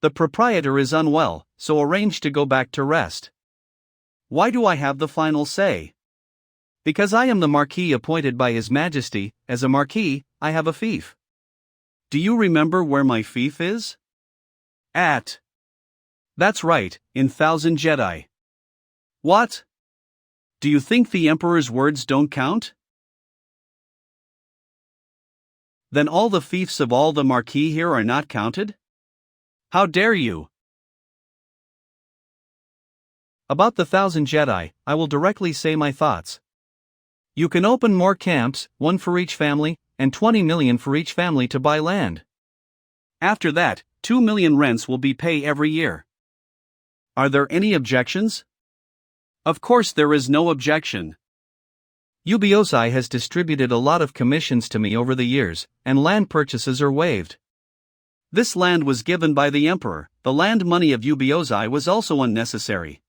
The proprietor is unwell, so arrange to go back to rest. Why do I have the final say? Because I am the Marquis appointed by His Majesty. As a Marquis, I have a fief. Do you remember where my fief is? That's right, in 1,000 Jedi. What? Do you think the Emperor's words don't count? Then all the fiefs of all the Marquis here are not counted? How dare you? About the 1,000 Jedi, I will directly say my thoughts. You can open more camps, 1 for each family, and 20 million for each family to buy land. After that, 2 million rents will be paid every year. Are there any objections? Of course there is no objection. Yubiozai has distributed a lot of commissions to me over the years, and land purchases are waived. This land was given by the Emperor. The land money of Yubiozai was also unnecessary.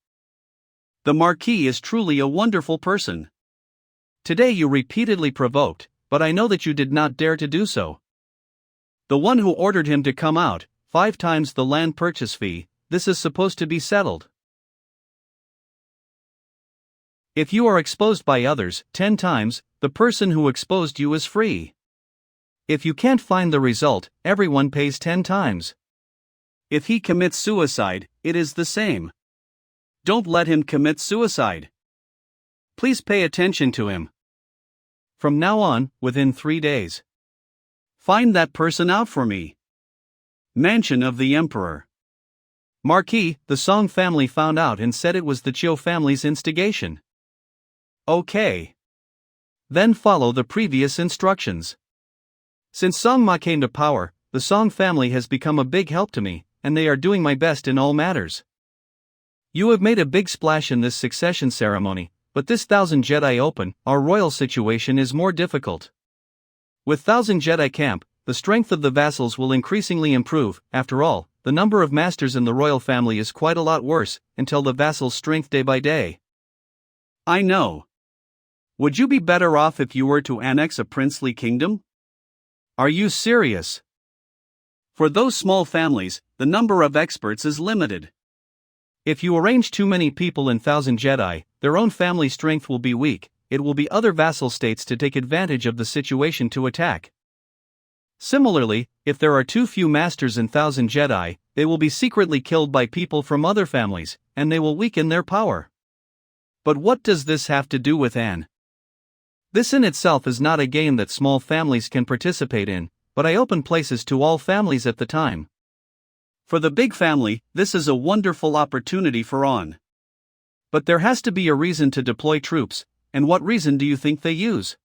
The Marquis is truly a wonderful person. Today you repeatedly provoked, but I know that you did not dare to do so. The one who ordered him to come out, 5 times the land purchase fee, this is supposed to be settled. If you are exposed by others 10 times, the person who exposed you is free. If you can't find the result, everyone pays 10 times. If he commits suicide, it is the same. Don't let him commit suicide. Please pay attention to him. From now on, within 3 days. Find that person out for me. Mansion of the Emperor. Marquis, the Song family found out and said it was the Chiu family's instigation. Okay. Then follow the previous instructions. Since Song Ma came to power, the Song family has become a big help to me, and they are doing my best in all matters. You have made a big splash in this succession ceremony, but this 1,000 Jedi open, our royal situation is more difficult. With 1,000 Jedi camp, the strength of the vassals will increasingly improve. After all, the number of masters in the royal family is quite a lot worse, until the vassals' strength day by day. I know. Would you be better off if you were to annex a princely kingdom? Are you serious? For those small families, the number of experts is limited. If you arrange too many people in 1,000 Jedi, their own family strength will be weak. It will be other vassal states to take advantage of the situation to attack. Similarly, if there are too few masters in 1,000 Jedi, they will be secretly killed by people from other families, and they will weaken their power. But what does this have to do with Anne? This in itself is not a game that small families can participate in, but I open places to all families at the time. For the big family, this is a wonderful opportunity for on. But there has to be a reason to deploy troops, and what reason do you think they use?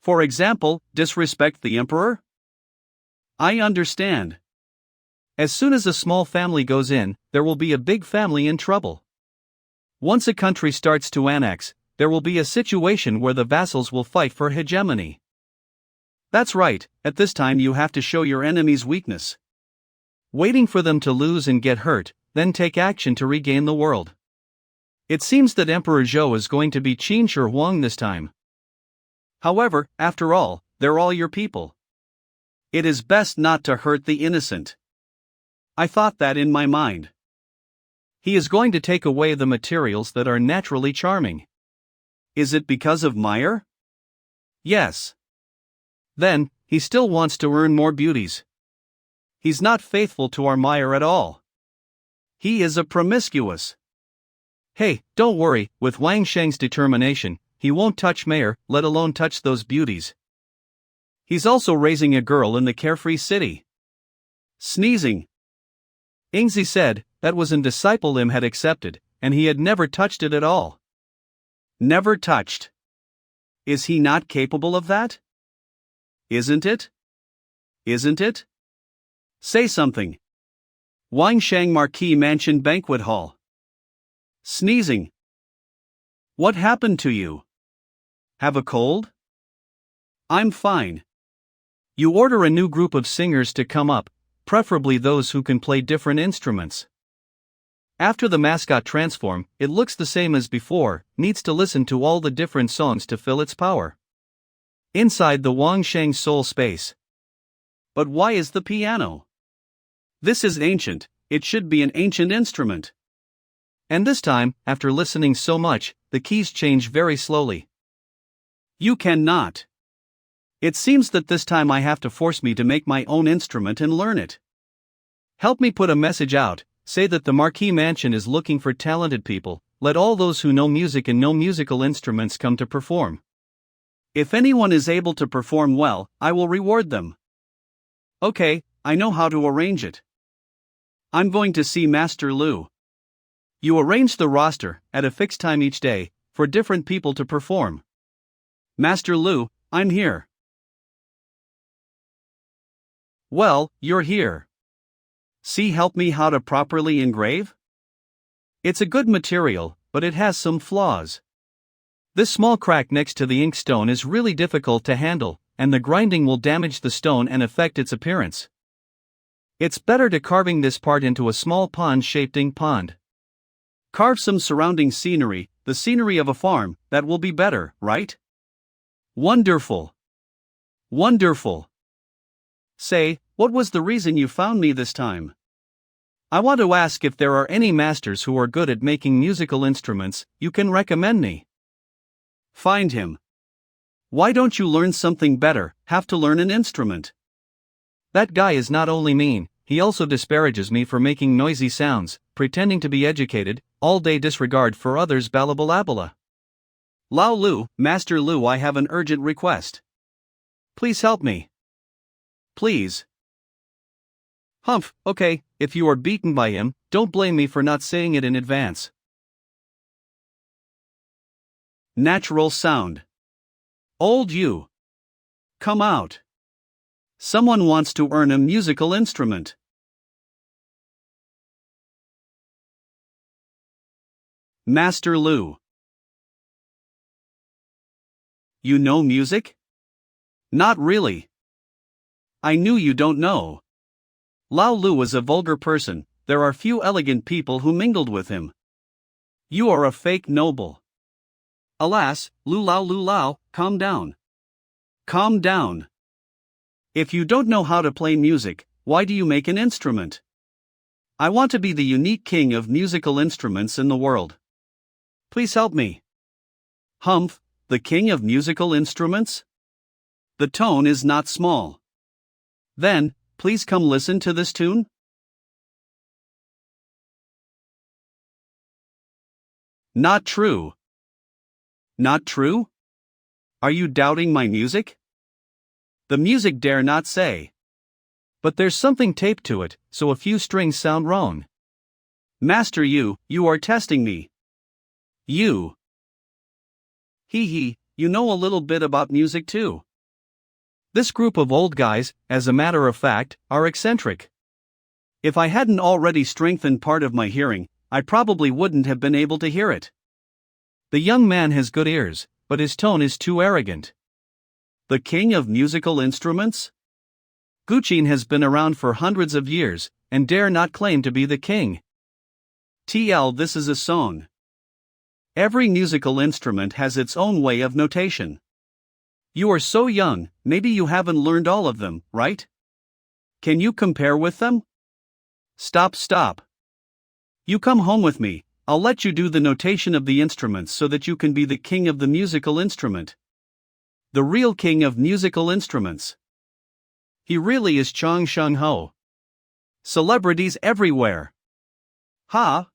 For example, disrespect the emperor? I understand. As soon as a small family goes in, there will be a big family in trouble. Once a country starts to annex, there will be a situation where the vassals will fight for hegemony. That's right, at this time you have to show your enemy's weakness. Waiting for them to lose and get hurt, then take action to regain the world. It seems that Emperor Zhou is going to be Qin Shi Huang this time. However, after all, they're all your people. It is best not to hurt the innocent. I thought that in my mind. He is going to take away the materials that are naturally charming. Is it because of Meyer? Yes. Then, he still wants to earn more beauties. He's not faithful to our Meyer at all. He is a promiscuous. Hey, don't worry, with Wang Sheng's determination, he won't touch Meyer, let alone touch those beauties. He's also raising a girl in the carefree city. Sneezing. Ingzi said, that was an disciple Lim had accepted, and he had never touched it at all. Never touched. Is he not capable of that? Isn't it? Isn't it? Say something. Wang Shang Marquis Mansion Banquet Hall. Sneezing. What happened to you? Have a cold? I'm fine. You order a new group of singers to come up, preferably those who can play different instruments. After the mascot transform, it looks the same as before, needs to listen to all the different songs to fill its power. Inside the Wang Sheng soul space. But why is the piano? This is ancient, it should be an ancient instrument. And this time, after listening so much, the keys change very slowly. You cannot. It seems that this time I have to force me to make my own instrument and learn it. Help me put a message out, say that the Marquis Mansion is looking for talented people, let all those who know music and know musical instruments come to perform. If anyone is able to perform well, I will reward them. Okay, I know how to arrange it. I'm going to see Master Lu. You arrange the roster, at a fixed time each day, for different people to perform. Master Lu, I'm here. Well, you're here. See, help me how to properly engrave? It's a good material, but it has some flaws. This small crack next to the ink stone is really difficult to handle, and the grinding will damage the stone and affect its appearance. It's better to carving this part into a small pond-shaped ink pond. Carve some surrounding scenery, the scenery of a farm, that will be better, right? Wonderful. Wonderful. Say, what was the reason you found me this time? I want to ask if there are any masters who are good at making musical instruments, you can recommend me. Find him. Why don't you learn something better, have to learn an instrument? That guy is not only mean, he also disparages me for making noisy sounds, pretending to be educated, all-day disregard for others balabala. Lao Lu, Master Lu, I have an urgent request. Please help me. Please. Humph, okay, if you are beaten by him, don't blame me for not saying it in advance. Natural sound. Old you. Come out. Someone wants to earn a musical instrument. Master Lu. You know music? Not really. I knew you don't know. Lao Lu is a vulgar person, there are few elegant people who mingled with him. You are a fake noble. Alas, Lu Lao, calm down. Calm down. If you don't know how to play music, why do you make an instrument? I want to be the unique king of musical instruments in the world. Please help me. Humph, the king of musical instruments? The tone is not small. Then, please come listen to this tune. Not true. Not true? Are you doubting my music? The music dare not say. But there's something taped to it, so a few strings sound wrong. Master you are testing me. You. Hee, you know a little bit about music too. This group of old guys, as a matter of fact, are eccentric. If I hadn't already strengthened part of my hearing, I probably wouldn't have been able to hear it. The young man has good ears, but his tone is too arrogant. The king of musical instruments? Guqin has been around for hundreds of years, and dare not claim to be the king. TL, this is a song. Every musical instrument has its own way of notation. You are so young, maybe you haven't learned all of them, right? Can you compare with them? Stop. You come home with me, I'll let you do the notation of the instruments so that you can be the king of the musical instrument. The real king of musical instruments. He really is Chang Sheng Ho. Celebrities everywhere. Ha?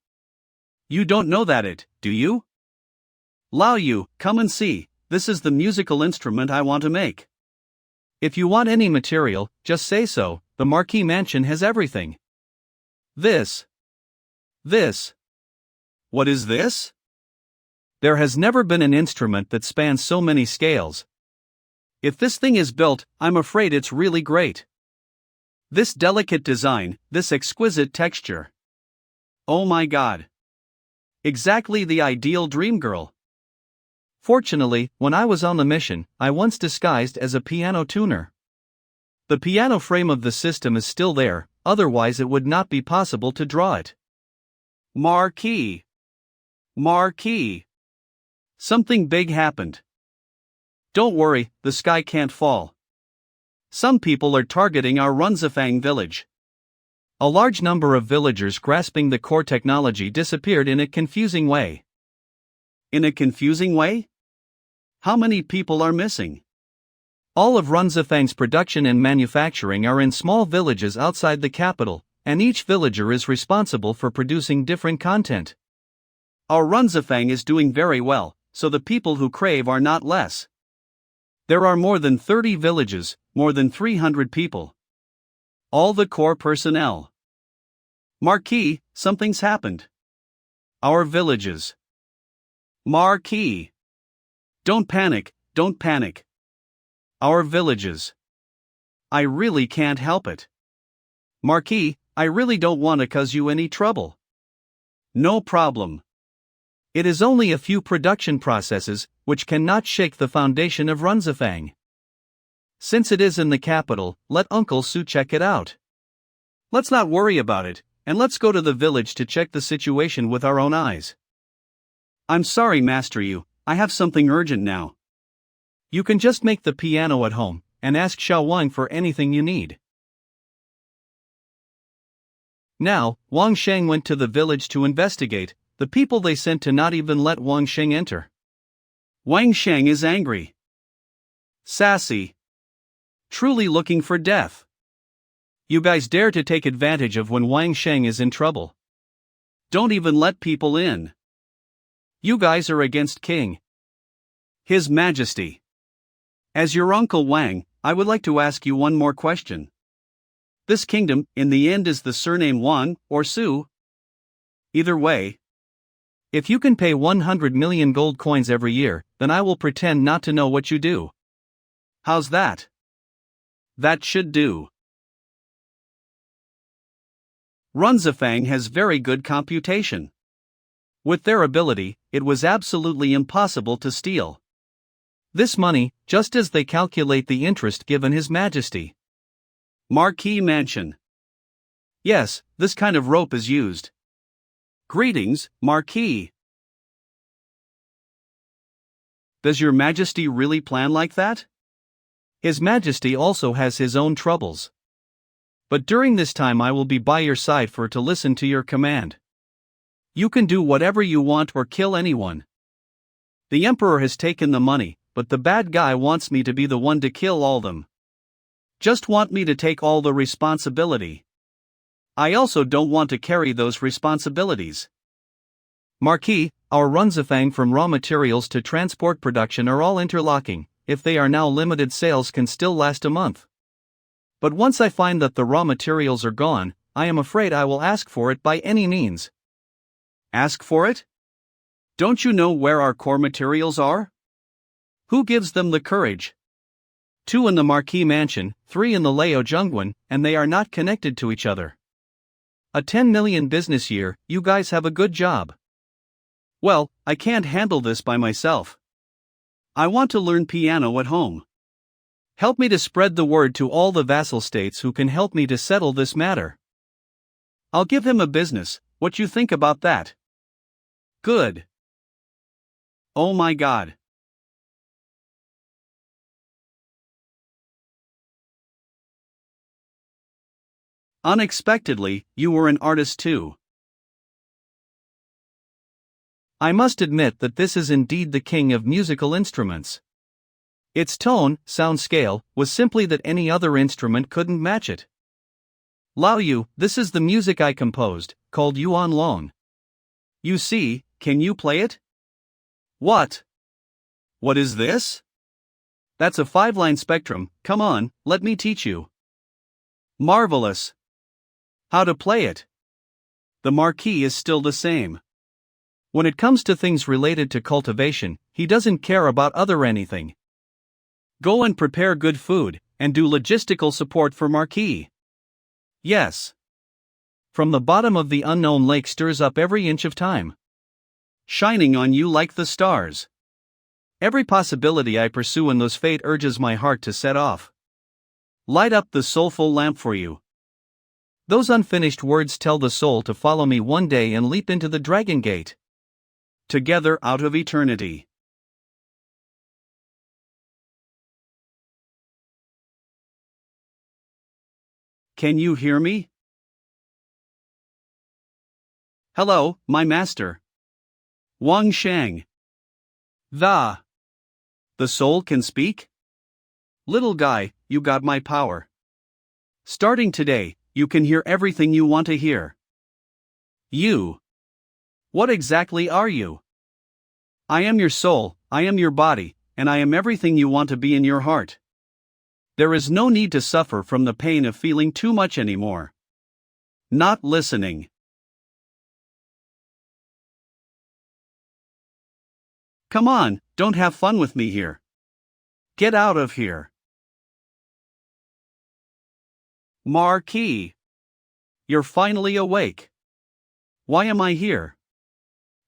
You don't know that do you? Lao Yu, come and see, this is the musical instrument I want to make. If you want any material, just say so, the Marquis Mansion has everything. This. What is this? There has never been an instrument that spans so many scales. If this thing is built, I'm afraid it's really great. This delicate design, this exquisite texture. Oh my God. Exactly the ideal dream girl. Fortunately, when I was on the mission, I once disguised as a piano tuner. The piano frame of the system is still there, otherwise it would not be possible to draw it. Marquis. Something big happened. Don't worry, the sky can't fall. Some people are targeting our Runzifang village. A large number of villagers grasping the core technology disappeared in a confusing way. In a confusing way? How many people are missing? All of Runzifang's production and manufacturing are in small villages outside the capital, and each villager is responsible for producing different content. Our Runzifang is doing very well, so the people who crave are not less. There are more than 30 villages, more than 300 people. All the core personnel. Marquis, something's happened. Our villages. Marquis. Don't panic. Our villages. I really can't help it. Marquis, I really don't want to cause you any trouble. No problem. It is only a few production processes, which cannot shake the foundation of Runzifang. Since it is in the capital, let Uncle Su check it out. Let's not worry about it, and let's go to the village to check the situation with our own eyes. I'm sorry, Master Yu, I have something urgent now. You can just make the piano at home, and ask Xiao Wang for anything you need. Now, Wang Sheng went to the village to investigate. The people they sent to not even let Wang Sheng enter. Wang Sheng is angry. Sassy. Truly looking for death. You guys dare to take advantage of when Wang Sheng is in trouble. Don't even let people in. You guys are against King. His Majesty. As your Uncle Wang, I would like to ask you one more question. This kingdom, in the end, is the surname Wang or Su? Either way. If you can pay 100 million gold coins every year, then I will pretend not to know what you do. How's that? That should do. Runzifang has very good computation. With their ability, it was absolutely impossible to steal this money, just as they calculate the interest given His Majesty. Marquis Mansion. Yes, this kind of rope is used. Greetings, Marquis. Does your Majesty really plan like that? His Majesty also has his own troubles. But during this time I will be by your side to listen to your command. You can do whatever you want or kill anyone. The Emperor has taken the money, but the bad guy wants me to be the one to kill all them. Just want me to take all the responsibility. I also don't want to carry those responsibilities. Marquis, our Runzifang from raw materials to transport production are all interlocking. If they are now limited, sales can still last a month. But once I find that the raw materials are gone, I am afraid I will ask for it by any means. Ask for it? Don't you know where our core materials are? Who gives them the courage? 2 in the Marquis Mansion, 3 in the Leo Jungwan, and they are not connected to each other. A 10 million business year, you guys have a good job. Well, I can't handle this by myself. I want to learn piano at home. Help me to spread the word to all the vassal states who can help me to settle this matter. I'll give him a business, what you think about that? Good. Oh my God. Unexpectedly, you were an artist too. I must admit that this is indeed the king of musical instruments. Its tone, sound scale, was simply that any other instrument couldn't match it. Lao Yu, this is the music I composed, called YuanLong. You see, can you play it? What? What is this? That's a 5-line spectrum, come on, let me teach you. Marvelous. How to play it? The Marquis is still the same. When it comes to things related to cultivation, he doesn't care about other anything. Go and prepare good food, and do logistical support for Marquis. Yes. From the bottom of the unknown lake stirs up every inch of time, shining on you like the stars. Every possibility I pursue in those fate urges my heart to set off. Light up the soulful lamp for you. Those unfinished words tell the soul to follow me one day and leap into the dragon gate. Together out of eternity. Can you hear me? Hello, my master. Wang Shang. The soul can speak? Little guy, you got my power. Starting today, you can hear everything you want to hear. You. What exactly are you? I am your soul, I am your body, and I am everything you want to be in your heart. There is no need to suffer from the pain of feeling too much anymore. Not listening. Come on, don't have fun with me here. Get out of here. Marquis. You're finally awake. Why am I here?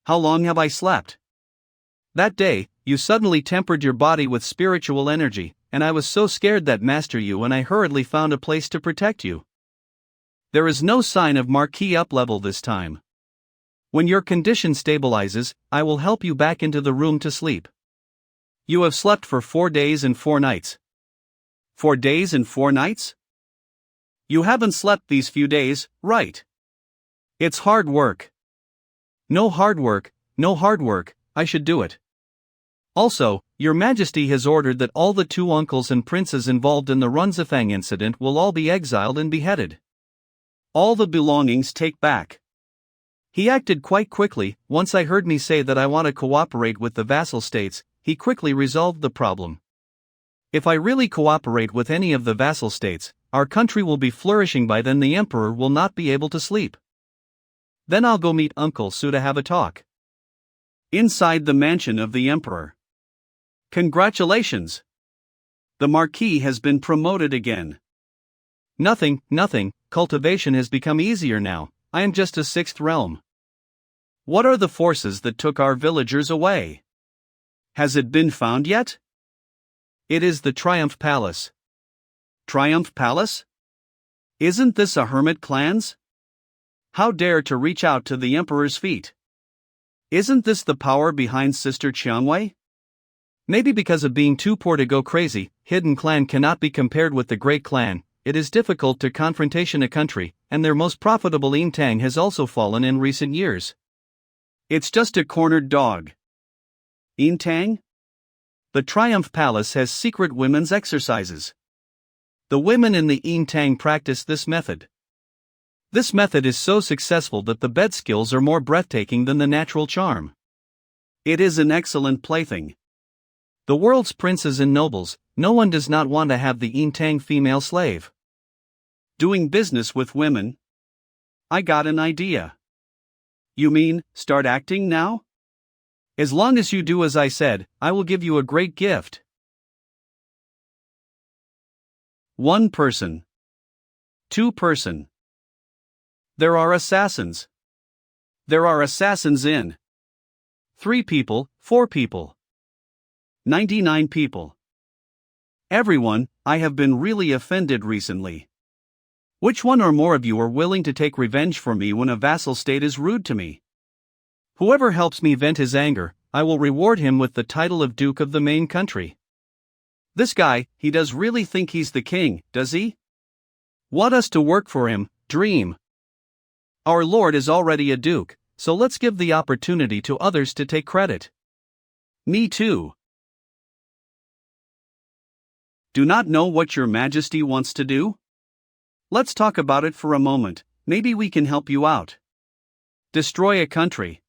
How long have I slept? That day, you suddenly tempered your body with spiritual energy, and I was so scared that master you and I hurriedly found a place to protect you. There is no sign of Marquis up level this time. When your condition stabilizes, I will help you back into the room to sleep. You have slept for 4 days and 4 nights. 4 days and 4 nights? You haven't slept these few days, right? It's hard work. No hard work, no hard work, I should do it. Also, Your Majesty has ordered that all the 2 uncles and princes involved in the Runzifang incident will all be exiled and beheaded. All the belongings take back. He acted quite quickly. Once I heard me say that I want to cooperate with the vassal states, he quickly resolved the problem. If I really cooperate with any of the vassal states, our country will be flourishing by then. The emperor will not be able to sleep. Then I'll go meet Uncle Su to have a talk. Inside the mansion of the emperor. Congratulations! The Marquis has been promoted again. Nothing, cultivation has become easier now. I am just a 6th realm. What are the forces that took our villagers away? Has it been found yet? It is the Triumph Palace. Triumph Palace? Isn't this a hermit clan's? How dare to reach out to the emperor's feet? Isn't this the power behind Sister Qiangwei? Maybe because of being too poor to go crazy, Hidden Clan cannot be compared with the Great Clan. It is difficult to confrontation a country, and their most profitable Yintang has also fallen in recent years. It's just a cornered dog. Yintang? The Triumph Palace has secret women's exercises. The women in the Yintang practice this method. This method is so successful that the bed skills are more breathtaking than the natural charm. It is an excellent plaything. The world's princes and nobles, no one does not want to have the Yintang female slave. Doing business with women? I got an idea. You mean, start acting now? As long as you do as I said, I will give you a great gift. 1 person. 2 person. There are assassins. There are assassins in 3 people, 4 people. 99 people. Everyone, I have been really offended recently. Which one or more of you are willing to take revenge for me when a vassal state is rude to me? Whoever helps me vent his anger, I will reward him with the title of Duke of the main country. This guy, he does really think he's the king, does he? Want us to work for him, dream. Our lord is already a duke, so let's give the opportunity to others to take credit. Me too. Do not know what your majesty wants to do? Let's talk about it for a moment, maybe we can help you out. Destroy a country.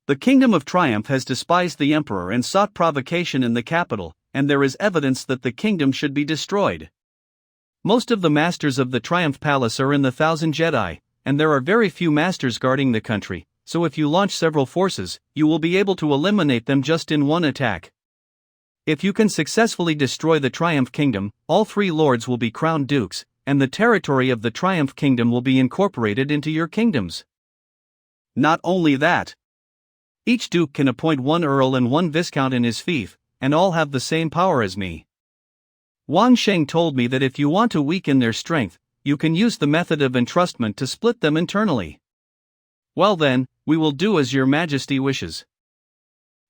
The Kingdom of Triumph has despised the emperor and sought provocation in the capital, and there is evidence that the kingdom should be destroyed. Most of the masters of the Triumph Palace are in the 1,000 Jedi, and there are very few masters guarding the country, so if you launch several forces, you will be able to eliminate them just in one attack. If you can successfully destroy the Triumph Kingdom, all 3 lords will be crowned dukes, and the territory of the Triumph Kingdom will be incorporated into your kingdoms. Not only that, each duke can appoint 1 earl and 1 viscount in his fief, and all have the same power as me. Wang Sheng told me that if you want to weaken their strength, you can use the method of entrustment to split them internally. Well then, we will do as your majesty wishes.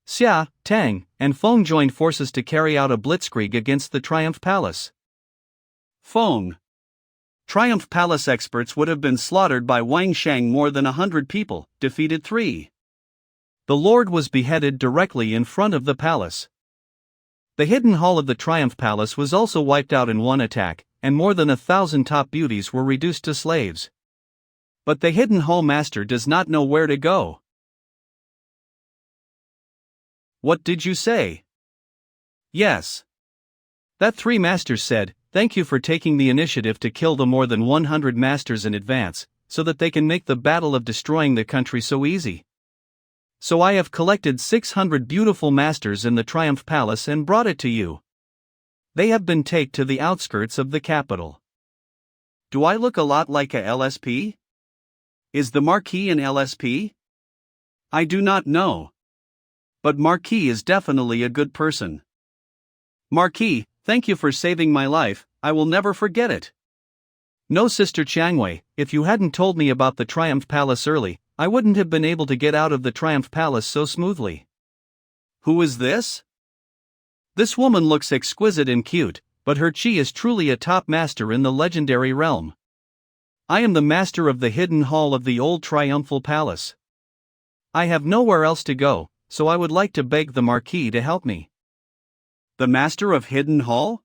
Xia, Tang, and Feng joined forces to carry out a blitzkrieg against the Triumph Palace. Feng. Triumph Palace experts would have been slaughtered by Wang Sheng. More than 100 people, defeated 3. The lord was beheaded directly in front of the palace. The hidden hall of the Triumph Palace was also wiped out in one attack, and more than 1,000 top beauties were reduced to slaves. But the hidden hall master does not know where to go. What did you say? Yes. That 3 masters said, "Thank you for taking the initiative to kill the more than 100 masters in advance, so that they can make the battle of destroying the country so easy. So I have collected 600 beautiful masters in the Triumph Palace and brought it to you. They have been taken to the outskirts of the capital." Do I look a lot like a LSP? Is the Marquis an LSP? I do not know. But Marquis is definitely a good person. Marquis, thank you for saving my life, I will never forget it. No, Sister Changwei, if you hadn't told me about the Triumph Palace early, I wouldn't have been able to get out of the Triumph Palace so smoothly. Who is this? This woman looks exquisite and cute, but her chi is truly a top master in the legendary realm. I am the master of the hidden hall of the old triumphal palace. I have nowhere else to go, so I would like to beg the Marquis to help me. The master of hidden hall?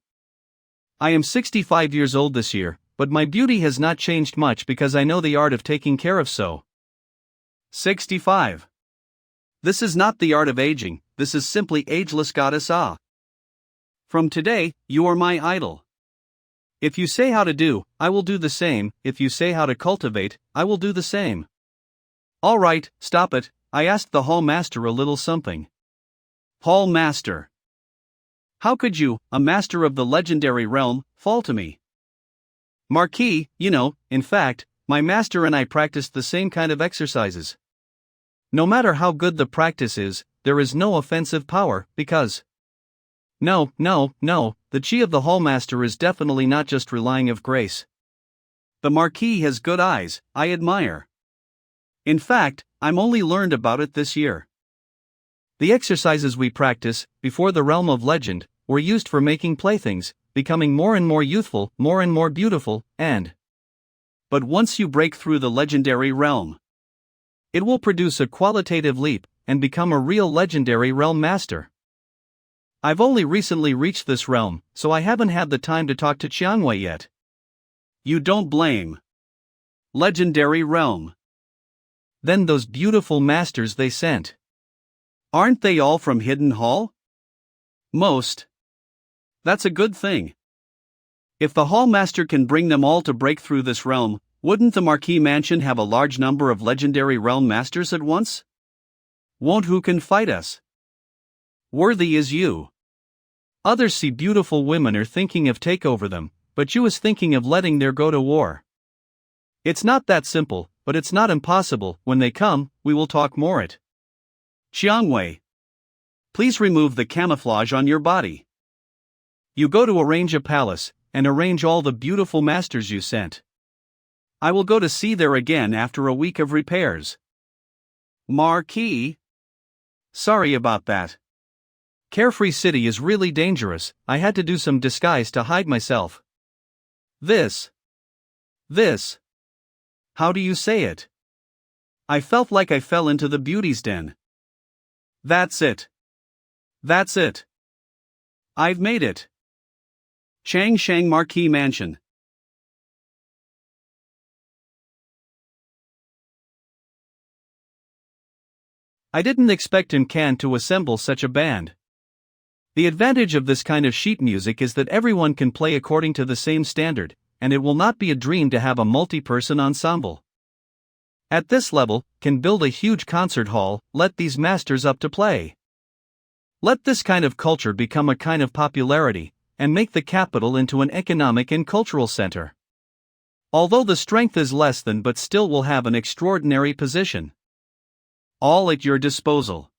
I am 65 years old this year, but my beauty has not changed much because I know the art of taking care of so. 65. This is not the art of aging, this is simply ageless goddess Ah. From today, you are my idol. If you say how to do, I will do the same, if you say how to cultivate, I will do the same. Alright, stop it, I asked the hall master a little something. Hall master. How could you, a master of the legendary realm, fall to me? Marquis, you know, in fact, my master and I practiced the same kind of exercises. No matter how good the practice is, there is no offensive power, because... No, the chi of the hallmaster is definitely not just relying of grace. The Marquis has good eyes, I admire. In fact, I'm only learned about it this year. The exercises we practice, before the realm of legend, were used for making playthings, becoming more and more youthful, more and more beautiful, and... But once you break through the legendary realm, it will produce a qualitative leap, and become a real legendary realm master. I've only recently reached this realm, so I haven't had the time to talk to Qiangwei yet. You don't blame. Legendary realm. Then those beautiful masters they sent. Aren't they all from Hidden Hall? Most. That's a good thing. If the Hall Master can bring them all to break through this realm, wouldn't the Marquis Mansion have a large number of legendary realm masters at once? Won't who can fight us? Worthy is you. Others see beautiful women are thinking of take over them, but you is thinking of letting their go to war. It's not that simple, but it's not impossible. When they come, we will talk more it. Xiangwei. Please remove the camouflage on your body. You go to arrange a palace, and arrange all the beautiful masters you sent. I will go to see there again after a week of repairs. Marquis? Sorry about that. Carefree City is really dangerous. I had to do some disguise to hide myself. This. How do you say it? I felt like I fell into the beauty's den. That's it. I've made it. Shang Marquis Mansion. I didn't expect in Cannes to assemble such a band. The advantage of this kind of sheet music is that everyone can play according to the same standard, and it will not be a dream to have a multi-person ensemble. At this level, can build a huge concert hall, let these masters up to play. Let this kind of culture become a kind of popularity, and make the capital into an economic and cultural center. Although the strength is less than but still will have an extraordinary position. All at your disposal.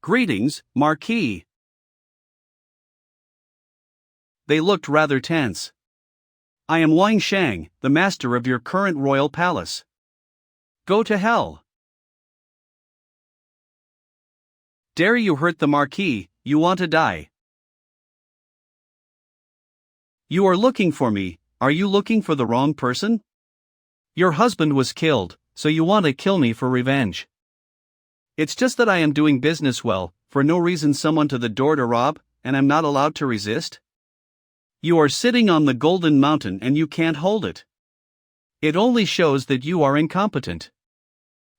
Greetings, Marquis. They looked rather tense. I am Wang Shang, the master of your current royal palace. Go to hell. Dare you hurt the Marquis, you want to die. You are looking for me, are you looking for the wrong person? Your husband was killed, so you want to kill me for revenge. It's just that I am doing business well, for no reason someone to the door to rob, and I'm not allowed to resist? You are sitting on the golden mountain and you can't hold it. It only shows that you are incompetent.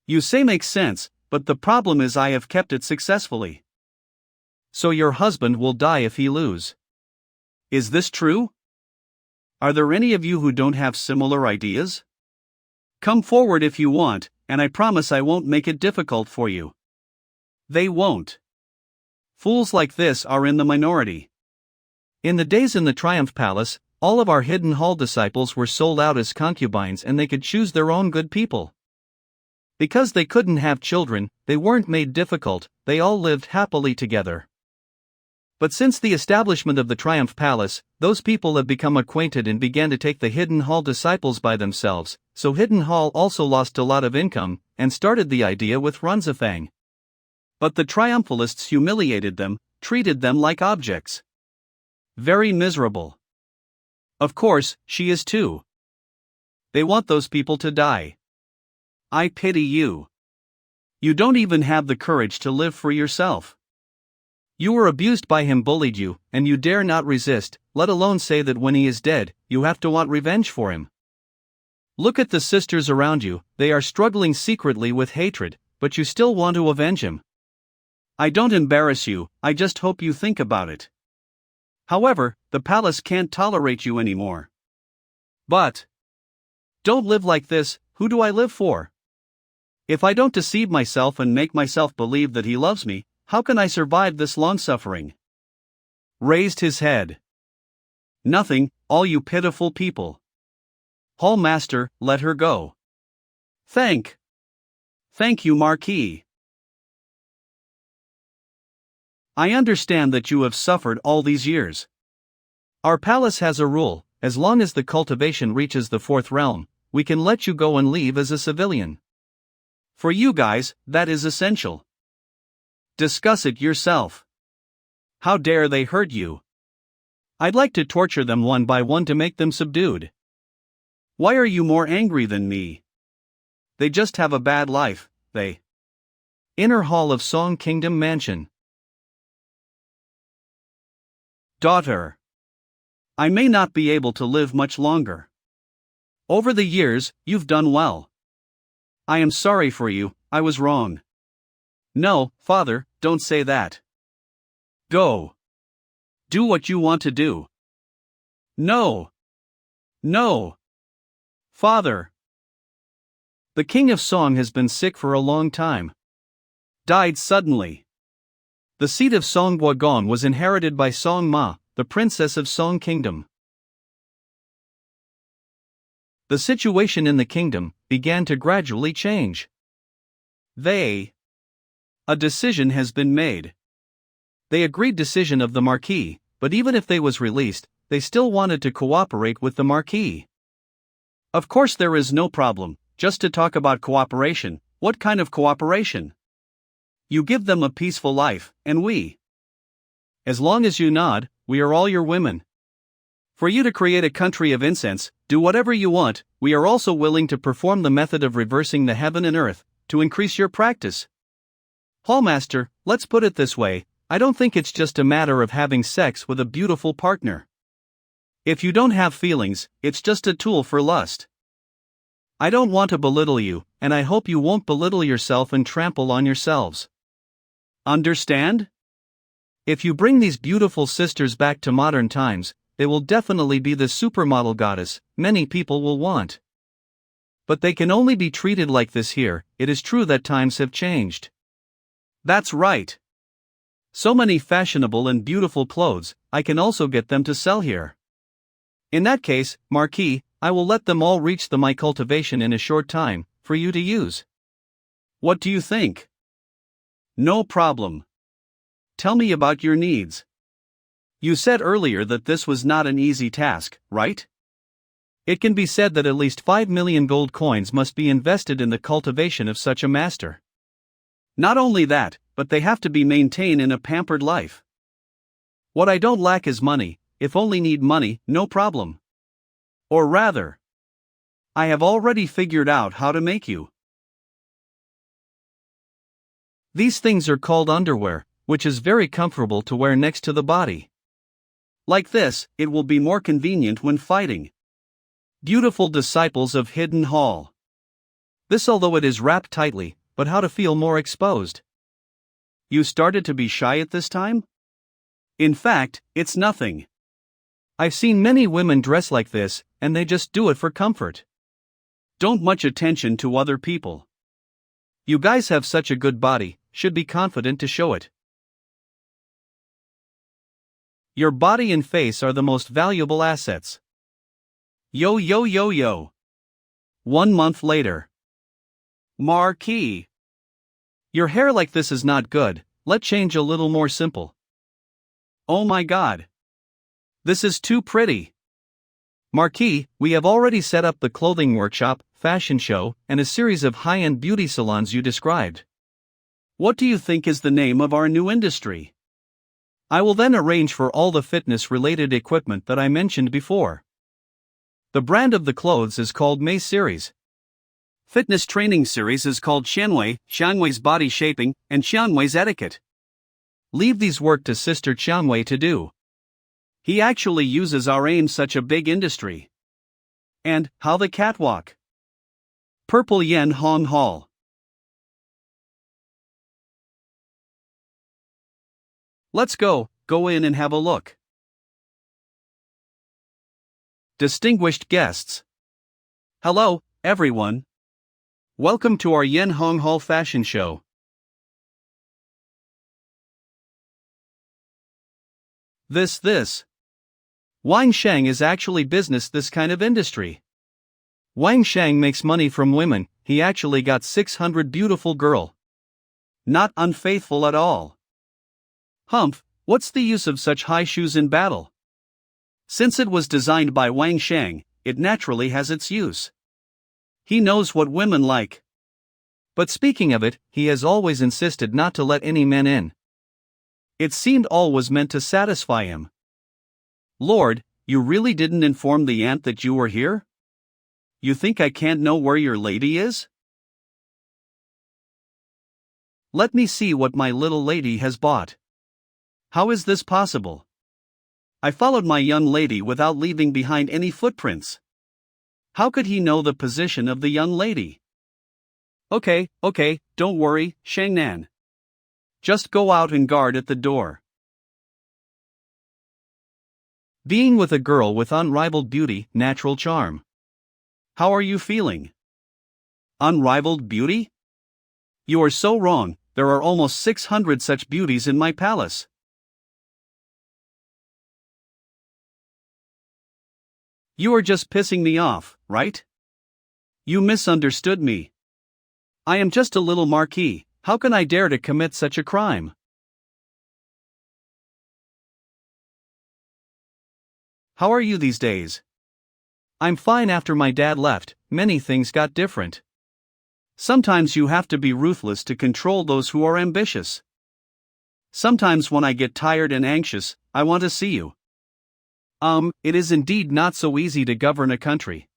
You say makes sense, but the problem is I have kept it successfully. So your husband will die if he lose. Is this true? Are there any of you who don't have similar ideas? Come forward if you want, and I promise I won't make it difficult for you. They won't. Fools like this are in the minority. In the days in the Triumph Palace, all of our Hidden Hall disciples were sold out as concubines and they could choose their own good people. Because they couldn't have children, they weren't made difficult, they all lived happily together. But since the establishment of the Triumph Palace, those people have become acquainted and began to take the Hidden Hall disciples by themselves, so Hidden Hall also lost a lot of income, and started the idea with Runzifang. But the triumphalists humiliated them, treated them like objects. Very miserable. Of course, she is too. They want those people to die. I pity you. You don't even have the courage to live for yourself. You were abused by him, bullied you, and you dare not resist, let alone say that when he is dead, you have to want revenge for him. Look at the sisters around you, they are struggling secretly with hatred, but you still want to avenge him. I don't embarrass you, I just hope you think about it. However, the palace can't tolerate you anymore. But don't live like this, who do I live for? If I don't deceive myself and make myself believe that he loves me, how can I survive this long suffering? Raised his head. Nothing, all you pitiful people. Hall master, let her go. Thank you, Marquis. I understand that you have suffered all these years. Our palace has a rule, as long as the cultivation reaches the 4th realm, we can let you go and leave as a civilian. For you guys, that is essential. Discuss it yourself. How dare they hurt you? I'd like to torture them one by one to make them subdued. Why are you more angry than me? They just have a bad life, they. Inner Hall of Song Kingdom Mansion. Daughter. I may not be able to live much longer. Over the years, you've done well. I am sorry for you, I was wrong. No, father, don't say that. Go. Do what you want to do. No. Father. The King of Song has been sick for a long time. died suddenly. The seat of Song Guogon was inherited by Song Ma, the princess of Song Kingdom. The situation in the kingdom began to gradually change. A decision has been made. They agreed decision of the Marquis, but even if they was released, they still wanted to cooperate with the Marquis. Of course there is no problem, just to talk about cooperation. What kind of cooperation? You give them a peaceful life, and we. As long as you nod, we are all your women. For you to create a country of incense, do whatever you want, we are also willing to perform the method of reversing the heaven and earth, to increase your practice. Hallmaster, let's put it this way, I don't think it's just a matter of having sex with a beautiful partner. If you don't have feelings, it's just a tool for lust. I don't want to belittle you, and I hope you won't belittle yourself and trample on yourselves. Understand? If you bring these beautiful sisters back to modern times, they will definitely be the supermodel goddess many people will want. But they can only be treated like this here. It is true that times have changed. That's right. So many fashionable and beautiful clothes, I can also get them to sell here. In that case, Marquis, I will let them all reach my cultivation in a short time, for you to use. What do you think? No problem. Tell me about your needs. You said earlier that this was not an easy task, right? It can be said that at least 5 million gold coins must be invested in the cultivation of such a master. Not only that, but they have to be maintained in a pampered life. What I don't lack is money, if only need money, no problem. Or rather, I have already figured out how to make you. These things are called underwear, which is very comfortable to wear next to the body. Like this, it will be more convenient when fighting. Beautiful disciples of Hidden Hall. This although it is wrapped tightly, but how to feel more exposed. You started to be shy at this time? In fact, it's nothing. I've seen many women dress like this, and they just do it for comfort. Don't much attention to other people. You guys have such a good body, should be confident to show it. Your body and face are the most valuable assets. Yo yo yo yo. 1 month later. Marquis. Your hair like this is not good, let's change a little more simple. Oh my god. This is too pretty. Marquis, we have already set up the clothing workshop, fashion show, and a series of high-end beauty salons you described. What do you think is the name of our new industry? I will then arrange for all the fitness-related equipment that I mentioned before. The brand of the clothes is called May Series. Fitness training series is called Xianwei's body shaping, and Xianwei's etiquette. Leave these work to Sister Xianwei to do. He actually uses our aim such a big industry. And, how the catwalk? Purple Yen Hong Hall. Let's go in and have a look. Distinguished guests. Hello, everyone. Welcome to our Yen Hong Hall fashion show. This. Wang Sheng is actually business this kind of industry. Wang Sheng makes money from women, he actually got 600 beautiful girl. Not unfaithful at all. Humph, what's the use of such high shoes in battle? Since it was designed by Wang Sheng, it naturally has its use. He knows what women like. But speaking of it, he has always insisted not to let any men in. It seemed all was meant to satisfy him. Lord, you really didn't inform the ant that you were here? You think I can't know where your lady is? Let me see what my little lady has bought. How is this possible? I followed my young lady without leaving behind any footprints. How could he know the position of the young lady? Okay, don't worry, Shangnan. Just go out and guard at the door. Being with a girl with unrivaled beauty, natural charm. How are you feeling? Unrivaled beauty? You are so wrong, there are almost 600 such beauties in my palace. You are just pissing me off, right? You misunderstood me. I am just a little marquis, how can I dare to commit such a crime? How are you these days? I'm fine. After my dad left, many things got different. Sometimes you have to be ruthless to control those who are ambitious. Sometimes when I get tired and anxious, I want to see you. It is indeed not so easy to govern a country.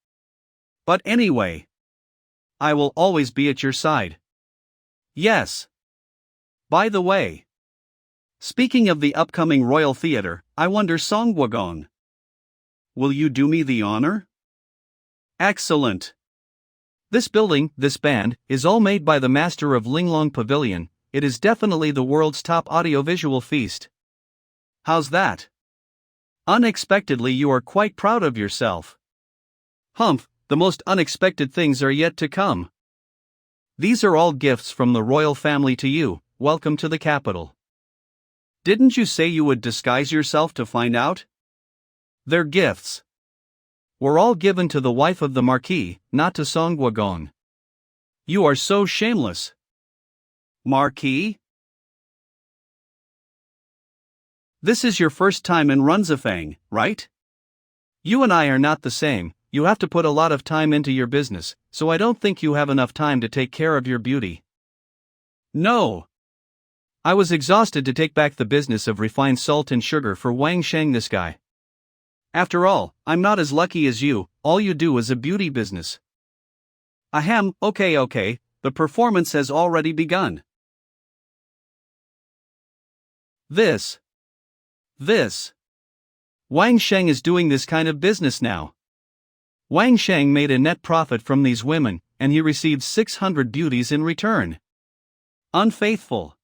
But anyway, I will always be at your side. Yes. By the way, speaking of the upcoming Royal Theatre, I wonder Songwagong. Will you do me the honor? Excellent. This building, this band, is all made by the master of Linglong Pavilion. It is definitely the world's top audiovisual feast. How's that? Unexpectedly, you are quite proud of yourself. Humph, the most unexpected things are yet to come. These are all gifts from the royal family to you. Welcome to the capital. Didn't you say you would disguise yourself to find out? Their gifts were all given to the wife of the Marquis, not to Songwagong. You are so shameless. Marquis? This is your first time in Runzafang, right? You and I are not the same. You have to put a lot of time into your business, so I don't think you have enough time to take care of your beauty. No. I was exhausted to take back the business of refined salt and sugar for Wang Shang, this guy. After all, I'm not as lucky as you, all you do is a beauty business. Ahem, okay, the performance has already begun. This. Wang Sheng is doing this kind of business now. Wang Sheng made a net profit from these women, and he received 600 beauties in return. Unfaithful.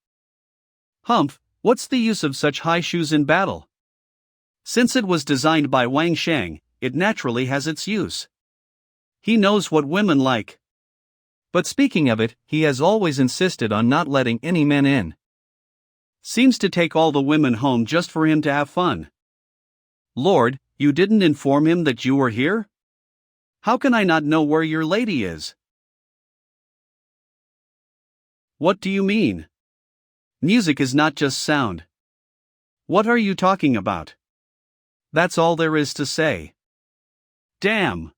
Humph, what's the use of such high shoes in battle? Since it was designed by Wang Sheng, it naturally has its use. He knows what women like. But speaking of it, he has always insisted on not letting any men in. Seems to take all the women home just for him to have fun. Lord, you didn't inform him that you were here? How can I not know where your lady is? What do you mean? Music is not just sound. What are you talking about? That's all there is to say. Damn.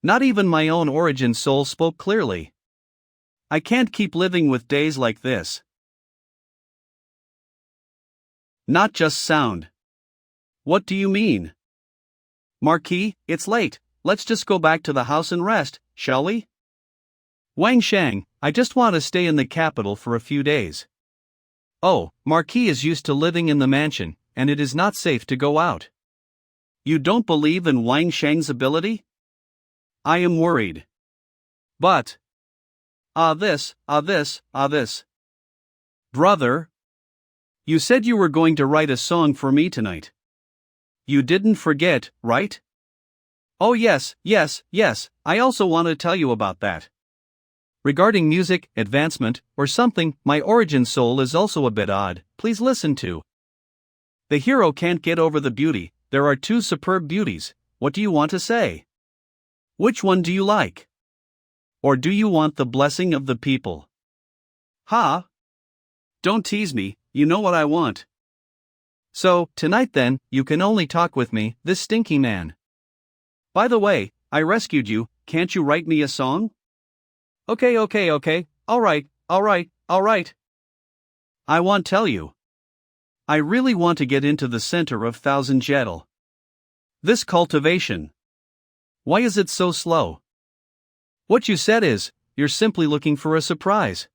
Not even my own origin soul spoke clearly. I can't keep living with days like this. Not just sound. What do you mean? Marquis, it's late, let's just go back to the house and rest, shall we? Wang Shang, I just want to stay in the capital for a few days. Oh, Marquis is used to living in the mansion, and it is not safe to go out. You don't believe in Wang Shang's ability? I am worried. But. This. Brother. You said you were going to write a song for me tonight. You didn't forget, right? Oh yes, I also want to tell you about that. Regarding music, advancement, or something, my origin soul is also a bit odd, please listen to. The hero can't get over the beauty, there are two superb beauties, what do you want to say? Which one do you like? Or do you want the blessing of the people? Ha! Don't tease me, you know what I want. So, tonight then, you can only talk with me, this stinky man. By the way, I rescued you, can't you write me a song? Okay, alright. I won't tell you. I really want to get into the center of Thousand Jettle. This cultivation. Why is it so slow? What you said is, you're simply looking for a surprise.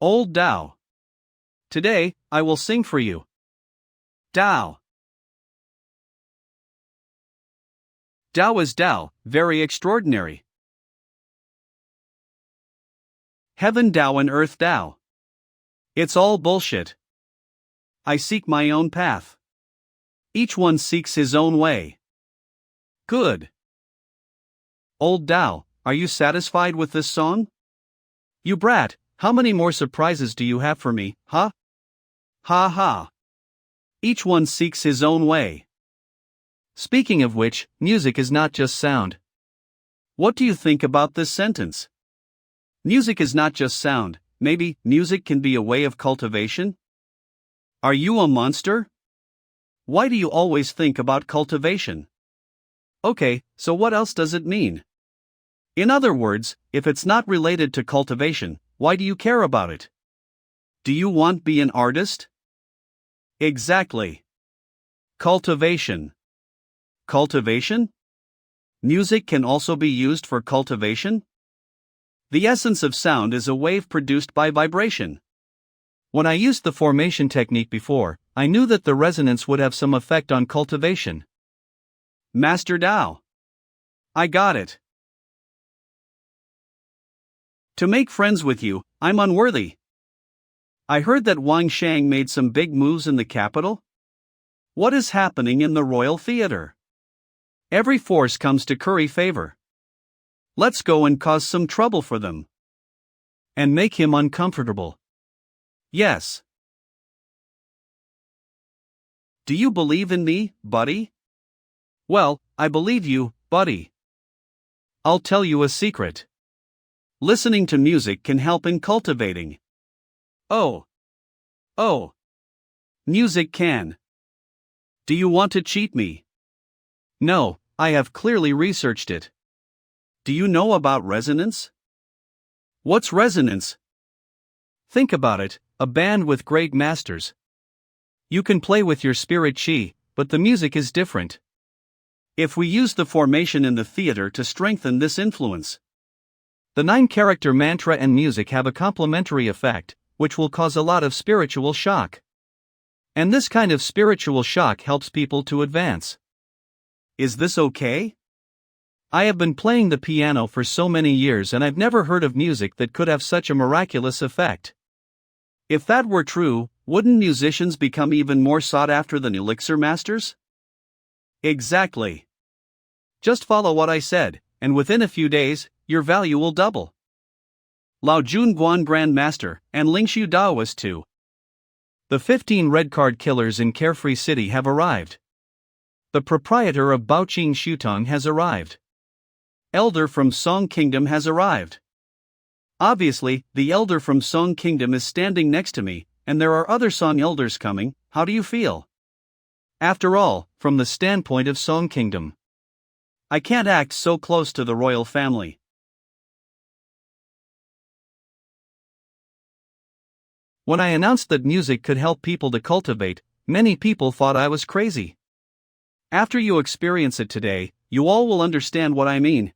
Old Dao. Today, I will sing for you. Dao. Dao is Dao, very extraordinary. Heaven Dao and Earth Dao. It's all bullshit. I seek my own path. Each one seeks his own way. Good. Old Dao, are you satisfied with this song? You brat, How many more surprises do you have for me, huh? Ha ha. Each one seeks his own way. Speaking of which, music is not just sound. What do you think about this sentence? Music is not just sound, maybe music can be a way of cultivation? Are you a monster? Why do you always think about cultivation? Okay, so what else does it mean? In other words, if it's not related to cultivation, why do you care about it? Do you want to be an artist? Exactly. Cultivation. Cultivation? Music can also be used for cultivation? The essence of sound is a wave produced by vibration. When I used the formation technique before, I knew that the resonance would have some effect on cultivation. Master Dao. I got it. To make friends with you, I'm unworthy. I heard that Wang Shang made some big moves in the capital. What is happening in the Royal Theater? Every force comes to curry favor. Let's go and cause some trouble for them. And make him uncomfortable. Yes. Do you believe in me, buddy? Well, I believe you, buddy. I'll tell you a secret. Listening to music can help in cultivating. Oh. Music can. Do you want to cheat me? No, I have clearly researched it. Do you know about resonance? What's resonance? Think about it, a band with great masters. You can play with your spirit chi, but the music is different. If we use the formation in the theater to strengthen this influence, the 9-character mantra and music have a complementary effect, which will cause a lot of spiritual shock. And this kind of spiritual shock helps people to advance. Is this okay? I have been playing the piano for so many years and I've never heard of music that could have such a miraculous effect. If that were true, wouldn't musicians become even more sought after than elixir masters? Exactly. Just follow what I said, and within a few days, your value will double. Lao Junguan Grand Master, and Lingshu Daoist too. The 15 red card killers in Carefree City have arrived. The proprietor of Baoqing Shutong has arrived. Elder from Song Kingdom has arrived. Obviously, the elder from Song Kingdom is standing next to me, and there are other Song elders coming. How do you feel? After all, from the standpoint of Song Kingdom, I can't act so close to the royal family. When I announced that music could help people to cultivate, many people thought I was crazy. After you experience it today, you all will understand what I mean.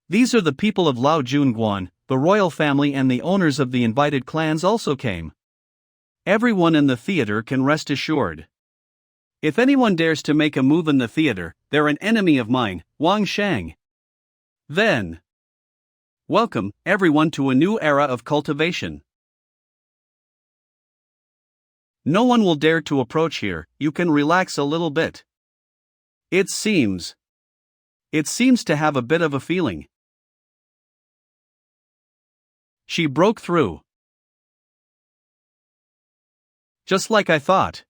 These are the people of Lao Junguan, the royal family, and the owners of the invited clans also came. Everyone in the theater can rest assured. If anyone dares to make a move in the theater, they're an enemy of mine, Wang Shang. Then, welcome, everyone, to a new era of cultivation. No one will dare to approach here. You can relax a little bit. It seems to have a bit of a feeling. She broke through. Just like I thought.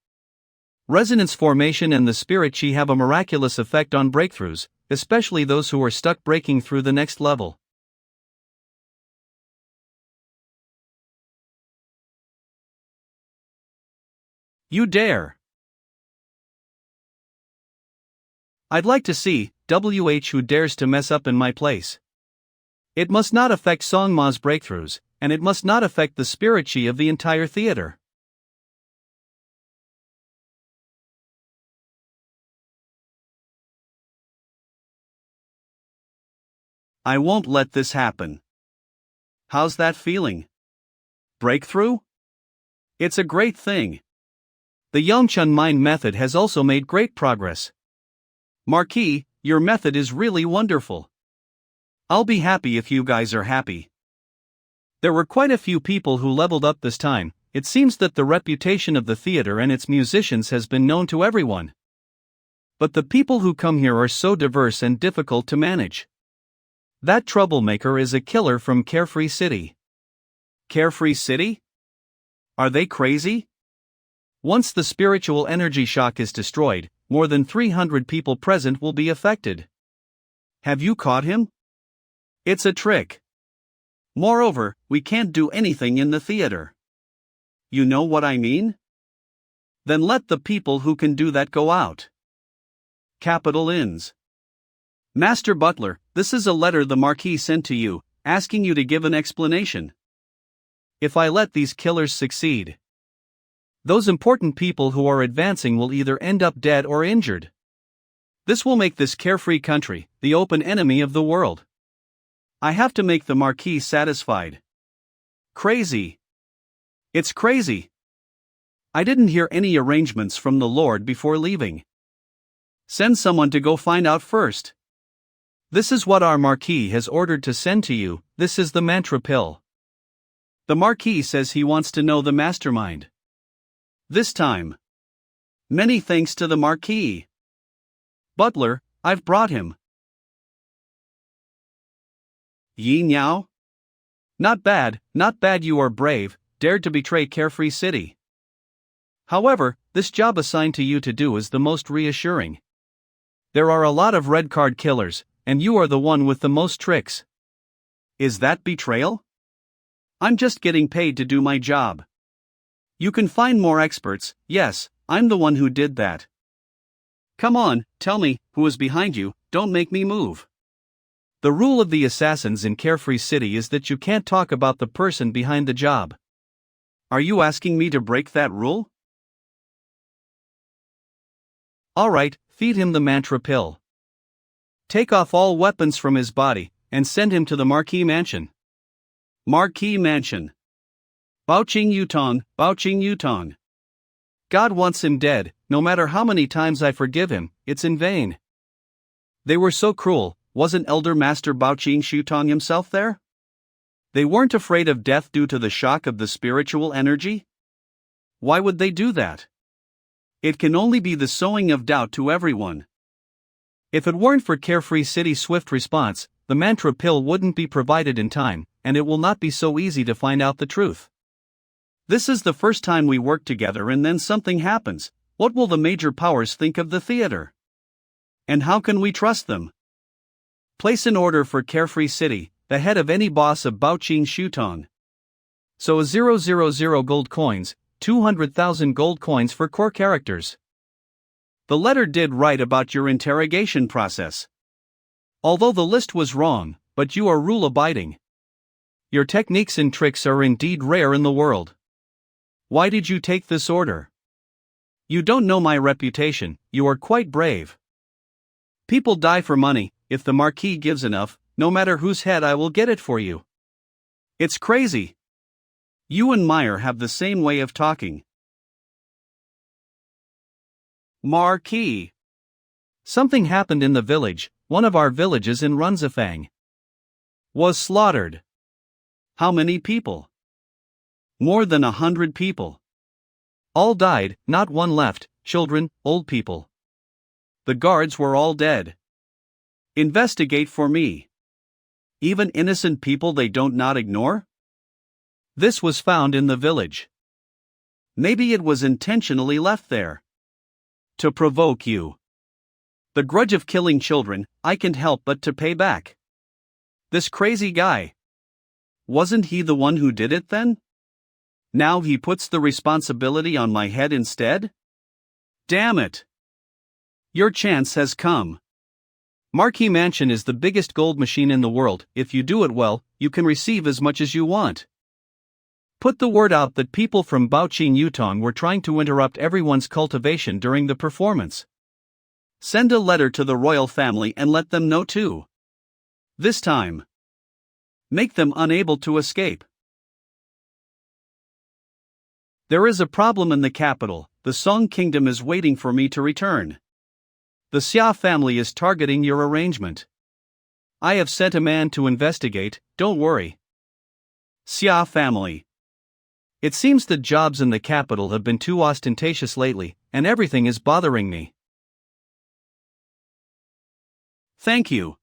Resonance formation and the spirit chi have a miraculous effect on breakthroughs, especially those who are stuck breaking through the next level. You dare. I'd like to see who dares to mess up in my place. It must not affect Songma's breakthroughs, and it must not affect the spirit chi of the entire theater. I won't let this happen. How's that feeling? Breakthrough? It's a great thing. The Yongchun mind method has also made great progress. Marquis, your method is really wonderful. I'll be happy if you guys are happy. There were quite a few people who leveled up this time. It seems that the reputation of the theater and its musicians has been known to everyone. But the people who come here are so diverse and difficult to manage. That troublemaker is a killer from Carefree City. Carefree City? Are they crazy? Once the spiritual energy shock is destroyed, more than 300 people present will be affected. Have you caught him? It's a trick. Moreover, we can't do anything in the theater. You know what I mean? Then let the people who can do that go out. Capital Inns. Master Butler, this is a letter the Marquis sent to you, asking you to give an explanation. If I let these killers succeed, those important people who are advancing will either end up dead or injured. This will make this carefree country the open enemy of the world. I have to make the Marquis satisfied. Crazy. It's crazy. I didn't hear any arrangements from the Lord before leaving. Send someone to go find out first. This is what our Marquis has ordered to send to you. This is the mantra pill. The Marquis says he wants to know the mastermind. This time. Many thanks to the Marquis. Butler, I've brought him. Yi Niao? Not bad, you are brave, dared to betray Carefree City. However, this job assigned to you to do is the most reassuring. There are a lot of red card killers, and you are the one with the most tricks. Is that betrayal? I'm just getting paid to do my job. You can find more experts. Yes, I'm the one who did that. Come on, tell me, who is behind you, don't make me move. The rule of the assassins in Carefree City is that you can't talk about the person behind the job. Are you asking me to break that rule? Alright, feed him the mantra pill. Take off all weapons from his body, and send him to the Marquis Mansion. Marquis Mansion. Baoqing Yutong. God wants him dead. No matter how many times I forgive him, it's in vain. They were so cruel. Wasn't Elder Master Baoqing Yutong himself there? They weren't afraid of death due to the shock of the spiritual energy? Why would they do that? It can only be the sowing of doubt to everyone. If it weren't for Carefree City's swift response, the mantra pill wouldn't be provided in time, and it will not be so easy to find out the truth. This is the first time we work together and then something happens. What will the major powers think of the theater? And how can we trust them? Place an order for Carefree City, the head of any boss of Baoqing Yutong. So 000 gold coins, 200,000 gold coins for core characters. The letter did write about your interrogation process. Although the list was wrong, but you are rule-abiding. Your techniques and tricks are indeed rare in the world. Why did you take this order? You don't know my reputation, you are quite brave. People die for money. If the Marquis gives enough, no matter whose head I will get it for you. It's crazy. You and Meyer have the same way of talking. Marquis. Something happened in the village. One of our villages in Runzifang was slaughtered. How many people? More than 100 people. All died, not one left, children, old people. The guards were all dead. Investigate for me. Even innocent people they don't not ignore? This was found in the village. Maybe it was intentionally left there. To provoke you. The grudge of killing children, I can't help but to pay back. This crazy guy. Wasn't he the one who did it then? Now he puts the responsibility on my head instead? Damn it. Your chance has come. Marquis Mansion is the biggest gold machine in the world. If you do it well, you can receive as much as you want. Put the word out that people from Baoqing Yutong were trying to interrupt everyone's cultivation during the performance. Send a letter to the royal family and let them know too. This time. Make them unable to escape. There is a problem in the capital. The Song Kingdom is waiting for me to return. The Xia family is targeting your arrangement. I have sent a man to investigate, don't worry. Xia family. It seems the jobs in the capital have been too ostentatious lately, and everything is bothering me. Thank you.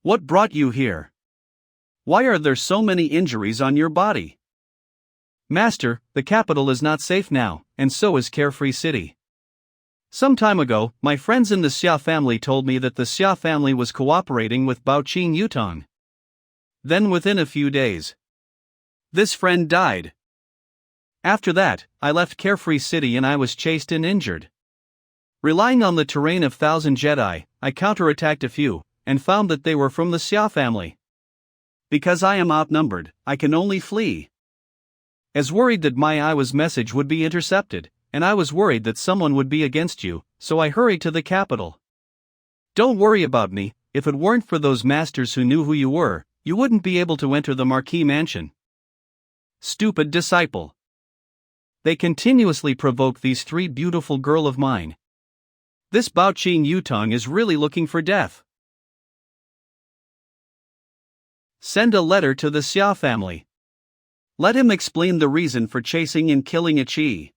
What brought you here? Why are there so many injuries on your body? Master, the capital is not safe now, and so is Carefree City. Some time ago, my friends in the Xia family told me that the Xia family was cooperating with Baoqing Yutong. Then within a few days, this friend died. After that, I left Carefree City and I was chased and injured. Relying on the terrain of 1,000 Jedi, I counterattacked a few, and found that they were from the Xia family. Because I am outnumbered, I can only flee. As worried that my Iwa's message would be intercepted, and I was worried that someone would be against you, so I hurried to the capital. Don't worry about me, if it weren't for those masters who knew who you were, you wouldn't be able to enter the Marquis mansion. Stupid disciple. They continuously provoke these three beautiful girls of mine. This Baoqing Yutong is really looking for death. Send a letter to the Xia family. Let him explain the reason for chasing and killing a Qi.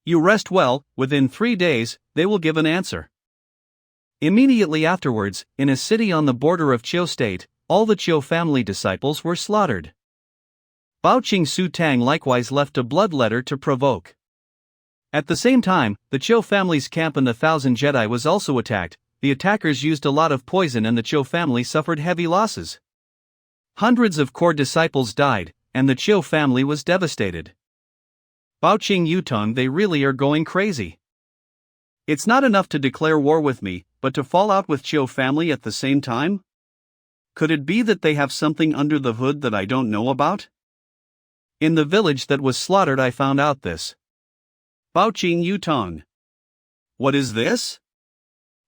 You rest well, within 3 days, they will give an answer. Immediately afterwards, in a city on the border of Qiu State, all the Qiu family disciples were slaughtered. Baoqing Su Tang likewise left a blood letter to provoke. At the same time, the Qiu family's camp in the 1,000 Jedi was also attacked. The attackers used a lot of poison and the Qiu family suffered heavy losses. Hundreds of core disciples died, and the Qiu family was devastated. Baoqing Yutong, they really are going crazy. It's not enough to declare war with me, but to fall out with Qiu family at the same time? Could it be that they have something under the hood that I don't know about? In the village that was slaughtered I found out this. Baoqing Yutong. What is this?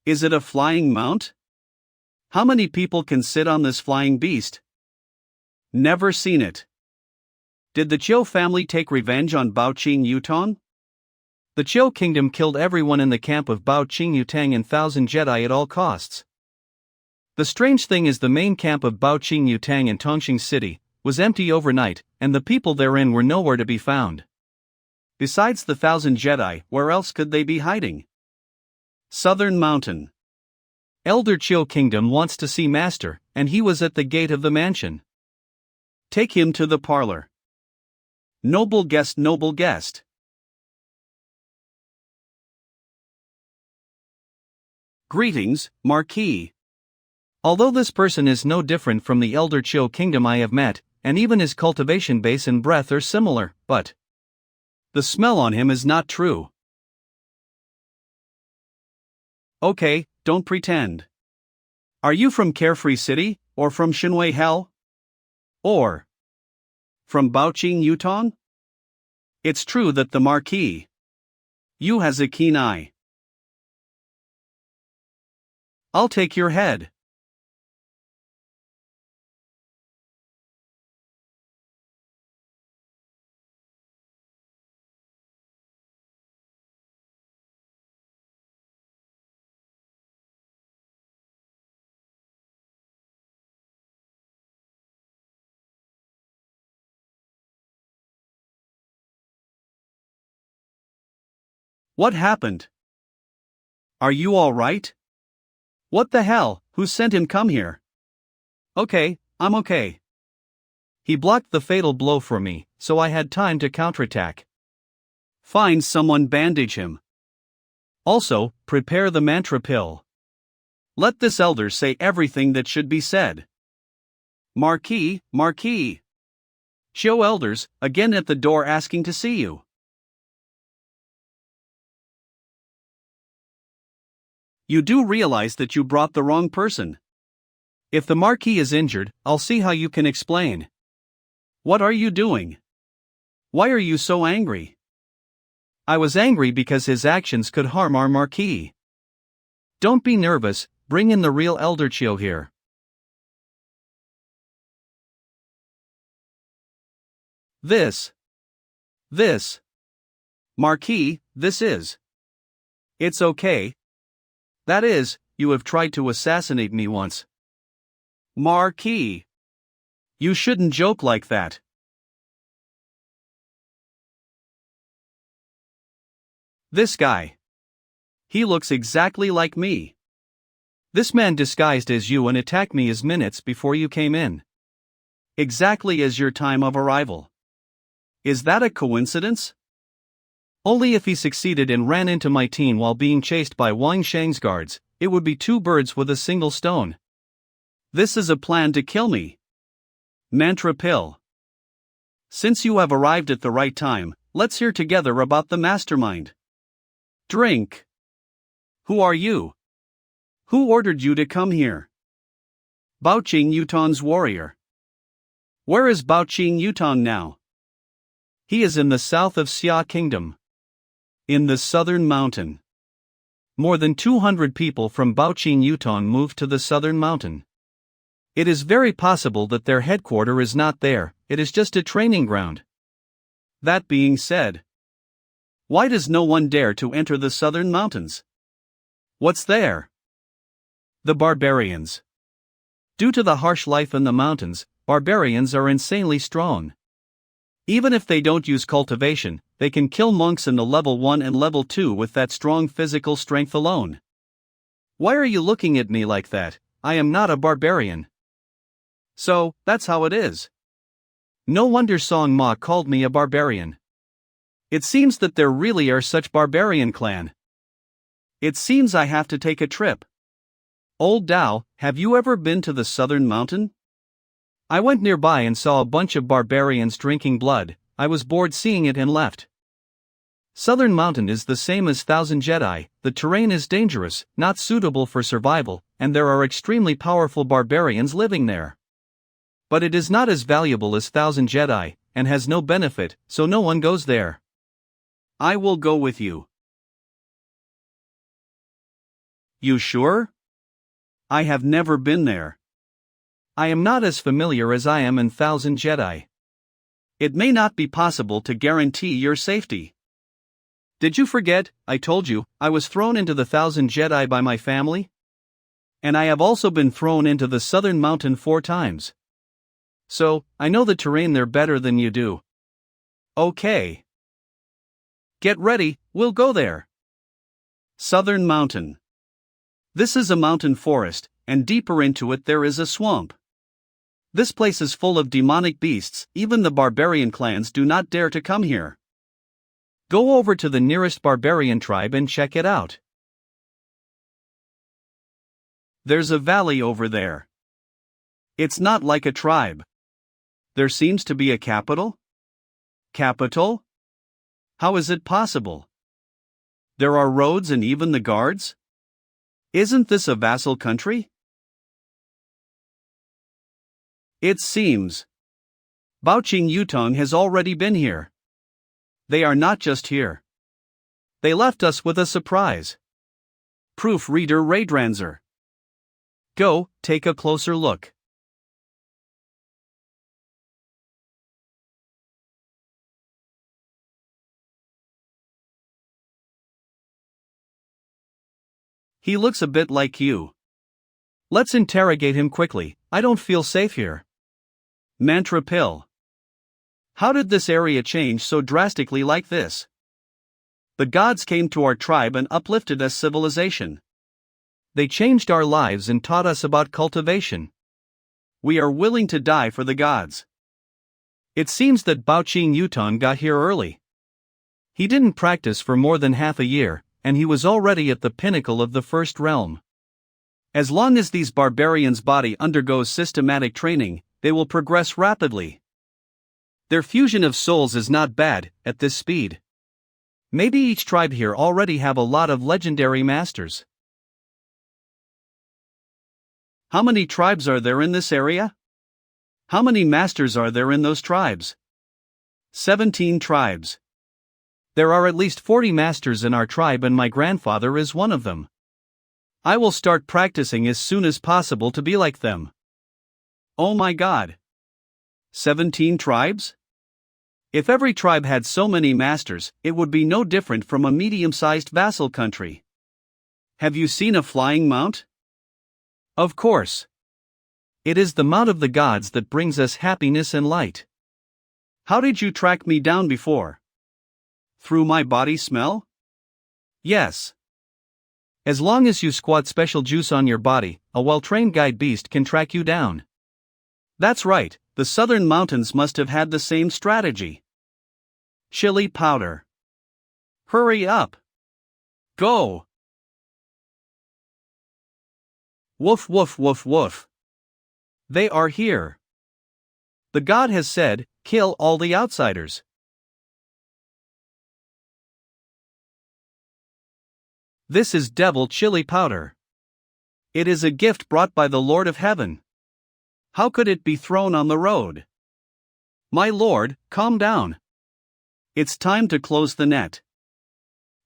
Is it a flying mount? How many people can sit on this flying beast? Never seen it. Did the Qiu family take revenge on Baoqing Yutong? The Qiu kingdom killed everyone in the camp of Baoqing Yutang and 1,000 Jedi at all costs. The strange thing is the main camp of Baoqing Yutang in Tongxing City was empty overnight, and the people therein were nowhere to be found. Besides the 1,000 Jedi, where else could they be hiding? Southern Mountain. Elder Qiu kingdom wants to see Master, and he was at the gate of the mansion. Take him to the parlor. Noble guest, noble guest. Greetings, Marquis. Although this person is no different from the elder Qiu kingdom I have met, and even his cultivation base and breath are similar, but the smell on him is not true. Okay, don't pretend. Are you from Carefree City, or from Shinwei Hell? Or from Baoqing Yutong? It's true that the Marquis Yu has a keen eye. I'll take your head. What happened? Are you all right? What the hell, who sent him come here? Okay, I'm okay. He blocked the fatal blow for me, so I had time to counterattack. Find someone bandage him. Also, prepare the mantra pill. Let this elder say everything that should be said. Marquis, Marquis. Qiu elders, again at the door asking to see you. You do realize that you brought the wrong person. If the Marquis is injured, I'll see how you can explain. What are you doing? Why are you so angry? I was angry because his actions could harm our Marquis. Don't be nervous, bring in the real Elder Qiu here. This. Marquis, this is. It's okay. That is, you have tried to assassinate me once. Marquis. You shouldn't joke like that. This guy. He looks exactly like me. This man disguised as you and attacked me as minutes before you came in. Exactly as your time of arrival. Is that a coincidence? Only if he succeeded and ran into my team while being chased by Wang Shang's guards, it would be 2 birds with a single stone. This is a plan to kill me. Mantra pill. Since you have arrived at the right time, let's hear together about the mastermind. Drink. Who are you? Who ordered you to come here? Baoqing Yutong's warrior. Where is Baoqing Yutong now? He is in the south of Xia Kingdom. In the southern mountain. More than 200 people from Baoqing Yutong moved to the southern mountain. It is very possible that their headquarters is not there, it is just a training ground. That being said, why does no one dare to enter the southern mountains? What's there? The barbarians. Due to the harsh life in the mountains, barbarians are insanely strong. Even if they don't use cultivation, they can kill monks in the level 1 and level 2 with that strong physical strength alone. Why are you looking at me like that? I am not a barbarian. So, that's how it is. No wonder Song Ma called me a barbarian. It seems that there really are such barbarian clan. It seems I have to take a trip. Old Dao, have you ever been to the southern mountain? I went nearby and saw a bunch of barbarians drinking blood. I was bored seeing it and left. Southern Mountain is the same as Thousand Jedi, the terrain is dangerous, not suitable for survival, and there are extremely powerful barbarians living there. But it is not as valuable as Thousand Jedi, and has no benefit, so no one goes there. I will go with you. You sure? I have never been there. I am not as familiar as I am in Thousand Jedi. It may not be possible to guarantee your safety. Did you forget, I told you, I was thrown into the Thousand Jedi by my family? And I have also been thrown into the Southern Mountain 4 times. So, I know the terrain there better than you do. Okay. Get ready, we'll go there. Southern Mountain. This is a mountain forest, and deeper into it there is a swamp. This place is full of demonic beasts, even the barbarian clans do not dare to come here. Go over to the nearest barbarian tribe and check it out. There's a valley over there. It's not like a tribe. There seems to be a capital? Capital? How is it possible? There are roads and even the guards? Isn't this a vassal country? It seems. Baoqing Yutong has already been here. They are not just here. They left us with a surprise. Proofreader Raydranzer. Go, take a closer look. He looks a bit like you. Let's interrogate him quickly, I don't feel safe here. Mantra pill. How did this area change so drastically like this? The gods came to our tribe and uplifted us civilization. They changed our lives and taught us about cultivation. We are willing to die for the gods. It seems that Baoqing Yutong got here early. He didn't practice for more than half a year, and he was already at the pinnacle of the first realm. As long as these barbarians' body undergoes systematic training, they will progress rapidly. Their fusion of souls is not bad, at this speed. Maybe each tribe here already have a lot of legendary masters. How many tribes are there in this area? How many masters are there in those tribes? 17 tribes. There are at least 40 masters in our tribe and my grandfather is one of them. I will start practicing as soon as possible to be like them. Oh my god. 17 tribes? If every tribe had so many masters, it would be no different from a medium-sized vassal country. Have you seen a flying mount? Of course. It is the mount of the gods that brings us happiness and light. How did you track me down before? Through my body smell? Yes. As long as you squat special juice on your body, a well-trained guide beast can track you down. That's right, The southern mountains must have had the same strategy. Chili powder. Hurry up. Go. Woof woof woof woof. They are here. The god has said, kill all the outsiders. This is devil chili powder. It is a gift brought by the Lord of Heaven. How could it be thrown on the road? My lord, calm down. It's time to close the net.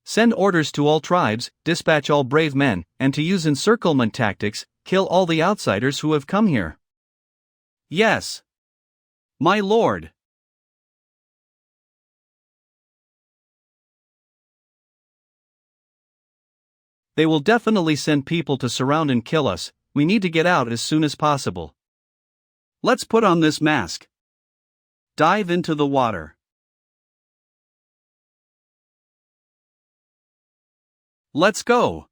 Send orders to all tribes, dispatch all brave men, and to use encirclement tactics, kill all the outsiders who have come here. Yes. My lord. They will definitely send people to surround and kill us. We need to get out as soon as possible. Let's put on this mask. Dive into the water. Let's go.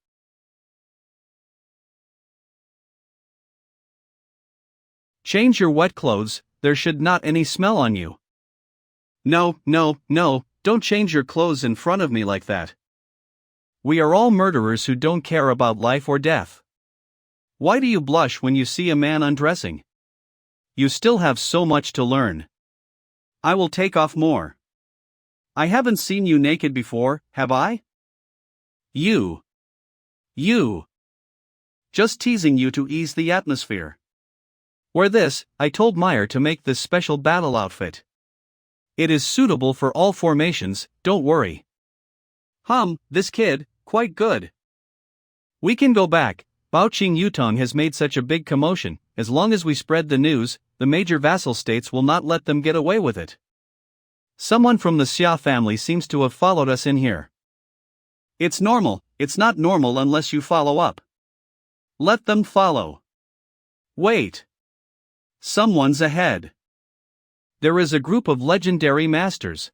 Change your wet clothes, there should not any smell on you. No, don't change your clothes in front of me like that. We are all murderers who don't care about life or death. Why do you blush when you see a man undressing? You still have so much to learn. I will take off more. I haven't seen you naked before, have I? You. Just teasing you to ease the atmosphere. Wear this, I told Meyer to make this special battle outfit. It is suitable for all formations, don't worry. This kid, quite good. We can go back. Bao Qing Yutong has made such a big commotion. As long as we spread the news, the major vassal states will not let them get away with it. Someone from the Xia family seems to have followed us in here. It's normal, it's not normal unless you follow up. Let them follow. Wait. Someone's ahead. There is a group of legendary masters.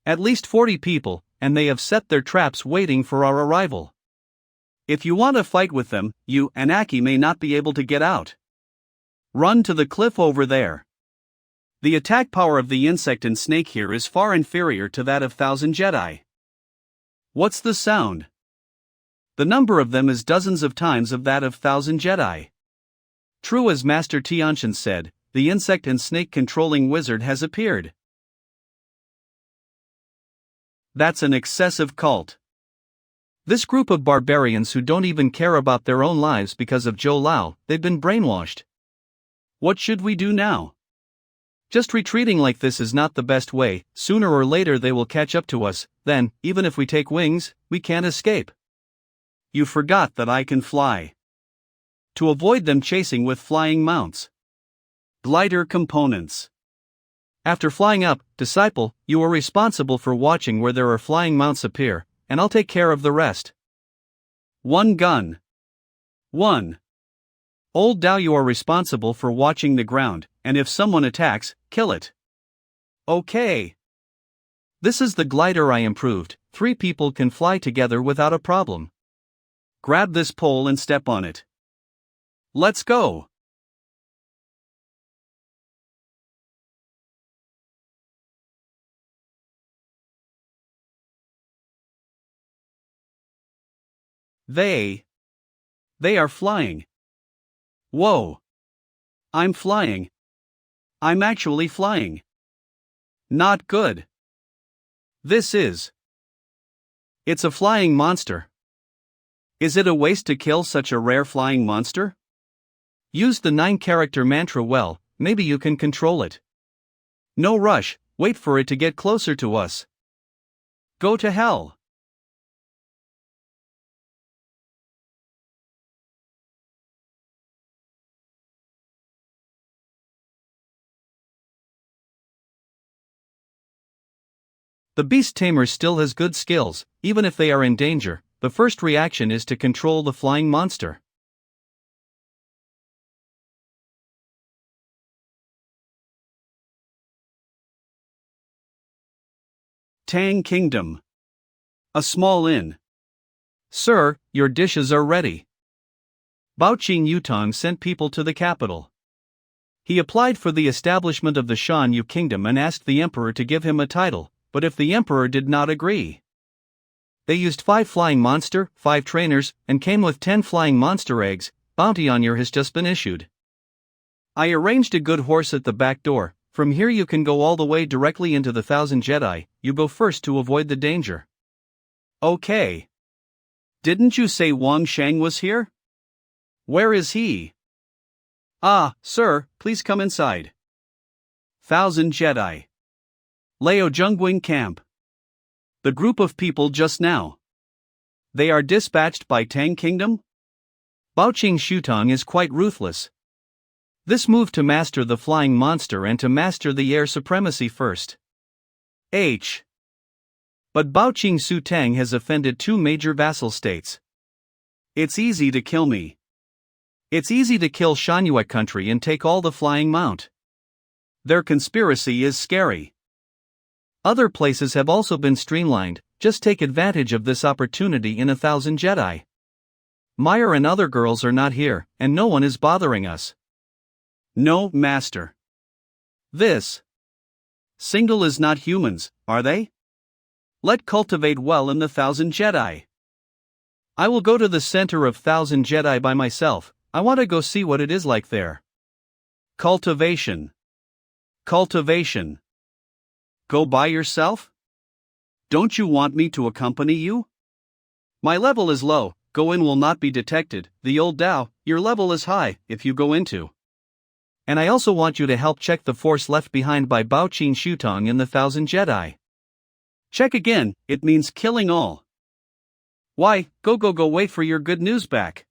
At least 40 people, and they have set their traps waiting for our arrival. If you want to fight with them, you and Aki may not be able to get out. Run to the cliff over there. The attack power of the insect and snake here is far inferior to that of 1,000 Jedi. What's the sound? The number of them is dozens of times of that of 1,000 Jedi. True as Master Tianxian said, the insect and snake controlling wizard has appeared. That's an excessive cult. This group of barbarians who don't even care about their own lives because of Zhou Lao, they've been brainwashed. What should we do now? Just retreating like this is not the best way. Sooner or later they will catch up to us, then, even if we take wings, we can't escape. You forgot that I can fly. To avoid them chasing with flying mounts. Glider components. After flying up, disciple, you are responsible for watching where there are flying mounts appear, and I'll take care of the rest. One gun. 1. Old Dao, you are responsible for watching the ground, and if someone attacks, kill it. Okay. This is the glider I improved. 3 people can fly together without a problem. Grab this pole and step on it. Let's go. They are flying. Whoa. I'm flying. I'm actually flying. Not good. It's a flying monster. Is it a waste to kill such a rare flying monster? Use the 9-character mantra well, maybe you can control it. No rush, wait for it to get closer to us. Go to hell. The beast tamer still has good skills. Even if they are in danger, the first reaction is to control the flying monster. Tang Kingdom. A small inn. Sir, your dishes are ready. Bao Qing Yutong sent people to the capital. He applied for the establishment of the Shan Yu kingdom and asked the emperor to give him a title, but if the emperor did not agree, they used 5 flying monster, 5 trainers, and came with 10 flying monster eggs. Bounty on you has just been issued. I arranged a good horse at the back door. From here you can go all the way directly into the 1,000 Jedi. You go first to avoid the danger. Okay. Didn't you say Wang Shang was here? Where is he? Ah, sir, please come inside. 1,000 Jedi. Leo Zhongguing camp. The group of people just now. They are dispatched by Tang Kingdom? Baoqing Shutong is quite ruthless. This move to master the flying monster and to master the air supremacy first. But Baoqing Su Tang has offended 2 major vassal states. It's easy to kill me. It's easy to kill Shanyue country and take all the flying mount. Their conspiracy is scary. Other places have also been streamlined. Just take advantage of this opportunity in 1,000 Jedi. Meyer and other girls are not here, and no one is bothering us. No, master. This single is not humans, are they? Let cultivate well in the 1,000 Jedi. I will go to the center of 1,000 Jedi by myself. I want to go see what it is like there. Cultivation. Cultivation. Go by yourself? Don't you want me to accompany you? My level is low, go in will not be detected. The old Dao, your level is high, if you go into. And I also want you to help check the force left behind by Baoqing Shutong in the 1,000 Jedi. Check again, it means killing all. Why, go wait for your good news back.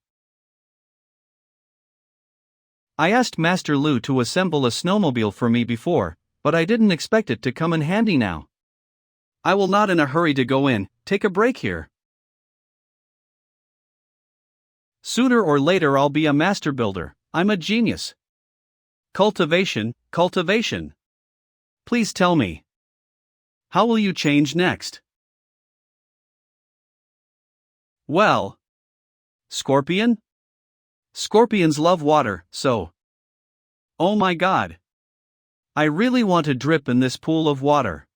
I asked Master Lu to assemble a snowmobile for me before, but I didn't expect it to come in handy now. I will not in a hurry to go in, take a break here. Sooner or later I'll be a master builder, I'm a genius. Cultivation, cultivation. Please tell me. How will you change next? Well. Scorpion? Scorpions love water, so. Oh my god. I really want to drip in this pool of water.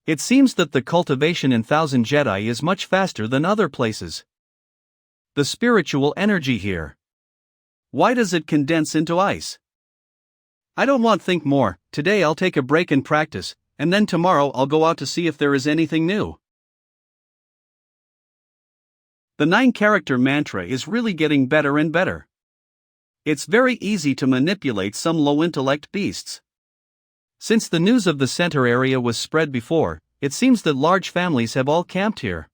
It seems that the cultivation in 1,000 Jedi is much faster than other places. The spiritual energy here. Why does it condense into ice? I don't want to think more. Today I'll take a break and practice, and then tomorrow I'll go out to see if there is anything new. The 9-character mantra is really getting better and better. It's very easy to manipulate some low-intellect beasts. Since the news of the center area was spread before, it seems that large families have all camped here.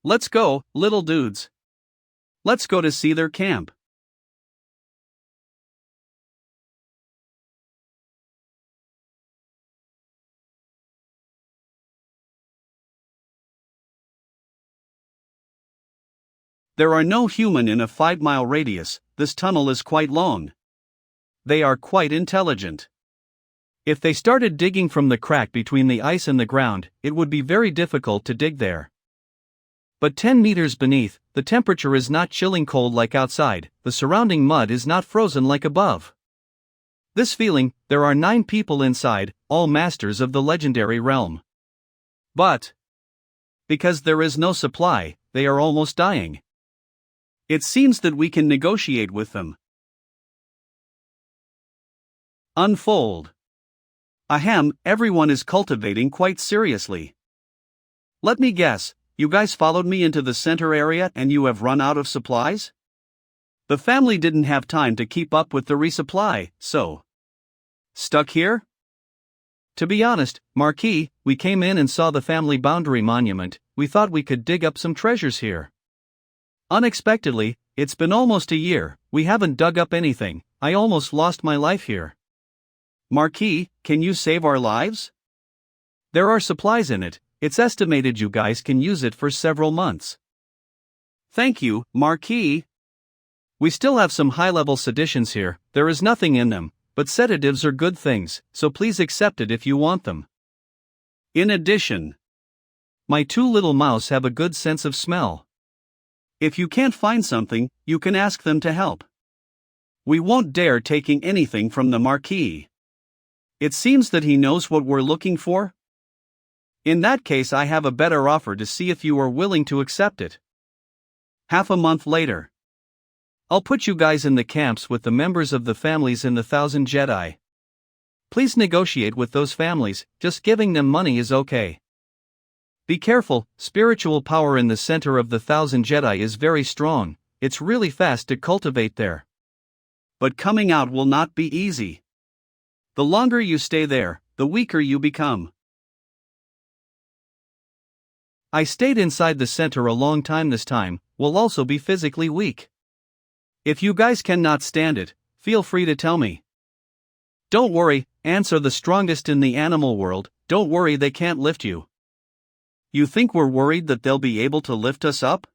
Let's go, little dudes. Let's go to see their camp. There are no human in a 5-mile radius. This tunnel is quite long. They are quite intelligent. If they started digging from the crack between the ice and the ground, it would be very difficult to dig there. But 10 meters beneath, the temperature is not chilling cold like outside, the surrounding mud is not frozen like above. This feeling, there are 9 people inside, all masters of the legendary realm. But, because there is no supply, they are almost dying. It seems that we can negotiate with them. Unfold. Ahem, everyone is cultivating quite seriously. Let me guess, you guys followed me into the center area and you have run out of supplies? The family didn't have time to keep up with the resupply, so. Stuck here? To be honest, Marquis, we came in and saw the family boundary monument, we thought we could dig up some treasures here. Unexpectedly, it's been almost a year, we haven't dug up anything, I almost lost my life here. Marquis, can you save our lives? There are supplies in it, it's estimated you guys can use it for several months. Thank you, Marquis. We still have some high-level seditions here, there is nothing in them, but sedatives are good things, so please accept it if you want them. In addition, my 2 little mouse have a good sense of smell. If you can't find something, you can ask them to help. We won't dare taking anything from the Marquis. It seems that he knows what we're looking for. In that case, I have a better offer to see if you are willing to accept it. Half a month later. I'll put you guys in the camps with the members of the families in the 1,000 Jedi. Please negotiate with those families, just giving them money is okay. Be careful, spiritual power in the center of the 1,000 Jedi is very strong, it's really fast to cultivate there. But coming out will not be easy. The longer you stay there, the weaker you become. I stayed inside the center a long time. This time, will also be physically weak. If you guys cannot stand it, feel free to tell me. Don't worry, ants are the strongest in the animal world, don't worry, they can't lift you. You think we're worried that they'll be able to lift us up?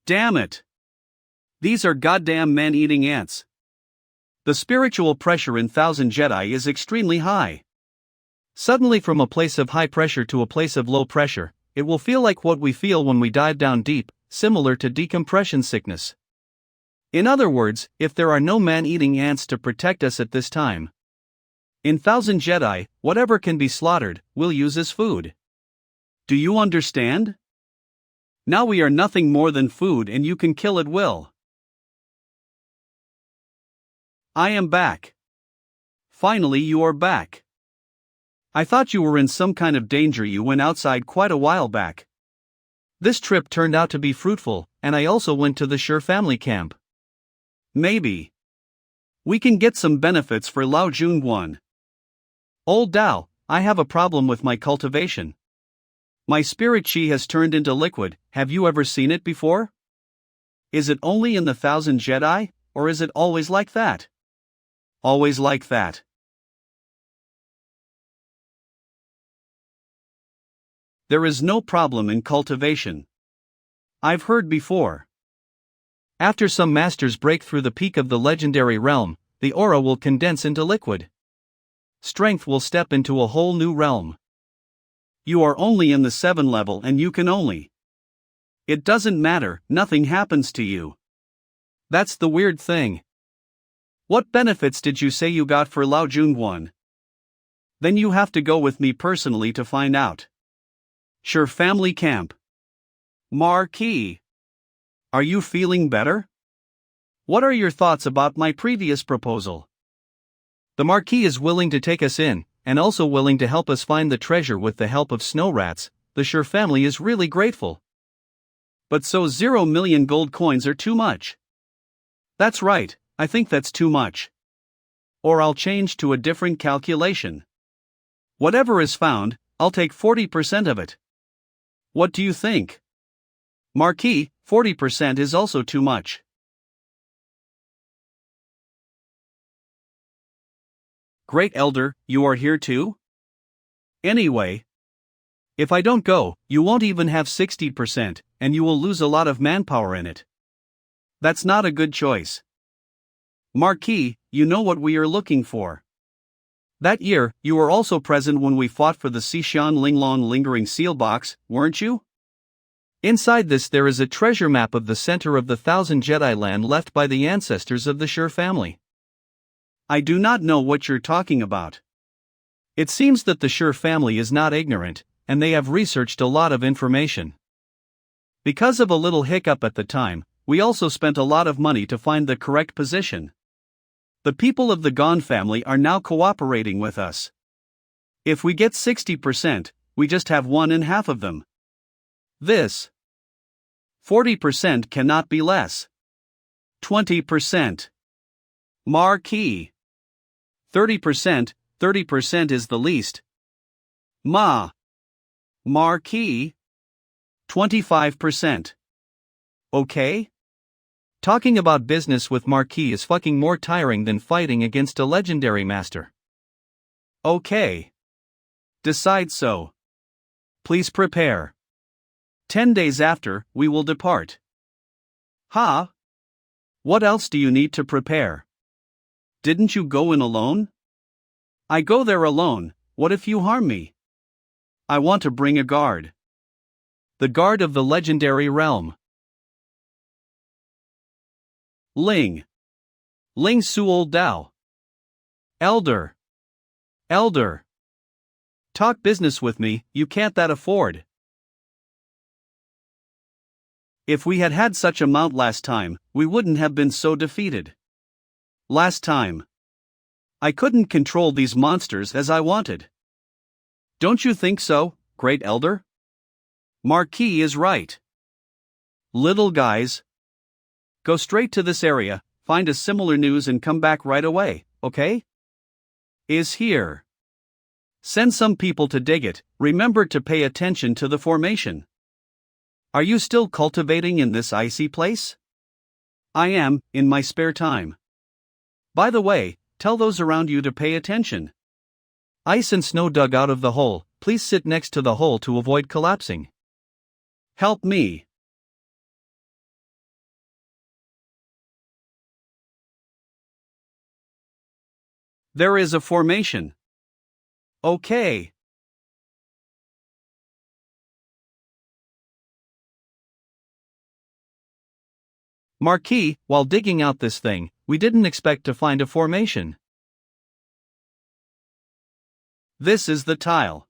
Damn it! These are goddamn man-eating ants. The spiritual pressure in 1,000 Jedi is extremely high. Suddenly, from a place of high pressure to a place of low pressure, it will feel like what we feel when we dive down deep, similar to decompression sickness. In other words, if there are no man-eating ants to protect us at this time, in 1,000 Jedi, whatever can be slaughtered, we'll use as food. Do you understand? Now we are nothing more than food and you can kill at will. I am back. Finally, you are back. I thought you were in some kind of danger. You went outside quite a while back. This trip turned out to be fruitful, and I also went to the Sure family camp. Maybe we can get some benefits for Lao Junwan. Old Dao, I have a problem with my cultivation. My spirit chi has turned into liquid. Have you ever seen it before? Is it only in the 1,000 Jedi, or is it always like that? Always like that. There is no problem in cultivation. I've heard before. After some masters break through the peak of the legendary realm, the aura will condense into liquid. Strength will step into a whole new realm. You are only in the 7 level and you can only. It doesn't matter, nothing happens to you. That's the weird thing. What benefits did you say you got for Lao Junwan? Then you have to go with me personally to find out. Sure family camp. Marquis. Are you feeling better? What are your thoughts about my previous proposal? The Marquis is willing to take us in, and also willing to help us find the treasure with the help of snow rats. The Sure family is really grateful. But so 0 million gold coins are too much. That's right, I think that's too much. Or I'll change to a different calculation. Whatever is found, I'll take 40% of it. What do you think? Marquis, 40% is also too much. Great Elder, you are here too? Anyway, if I don't go, you won't even have 60%, and you will lose a lot of manpower in it. That's not a good choice. Marquis, you know what we are looking for. That year, you were also present when we fought for the Xishan Linglong lingering seal box, weren't you? Inside this there is a treasure map of the center of the 1,000 Jedi land left by the ancestors of the Sure family. I do not know what you're talking about. It seems that the Sure family is not ignorant, and they have researched a lot of information. Because of a little hiccup at the time, we also spent a lot of money to find the correct position. The people of the Gon family are now cooperating with us. If we get 60%, we just have 1/2 of them. This 40% cannot be less. 20%. Marquis. 30%, 30% is the least. Marquis. 25%. Okay? Talking about business with Marquis is fucking more tiring than fighting against a legendary master. Okay. Decide so. Please prepare. 10 days after, we will depart. Huh? What else do you need to prepare? Didn't you go in alone? I go there alone, what if you harm me? I want to bring a guard. The guard of the legendary realm. Ling. Ling Suol Dao. Elder. Elder. Talk business with me, you can't that afford. If we had had such amount last time, we wouldn't have been so defeated. Last time, I couldn't control these monsters as I wanted. Don't you think so, Great Elder? Marquis is right. Little guys, go straight to this area, find a similar news and come back right away, okay? Is here. Send some people to dig it, remember to pay attention to the formation. Are you still cultivating in this icy place? I am, in my spare time. By the way, tell those around you to pay attention. Ice and snow dug out of the hole, please sit next to the hole to avoid collapsing. Help me. There is a formation. Okay. Marquis, while digging out this thing, we didn't expect to find a formation. This is the tile.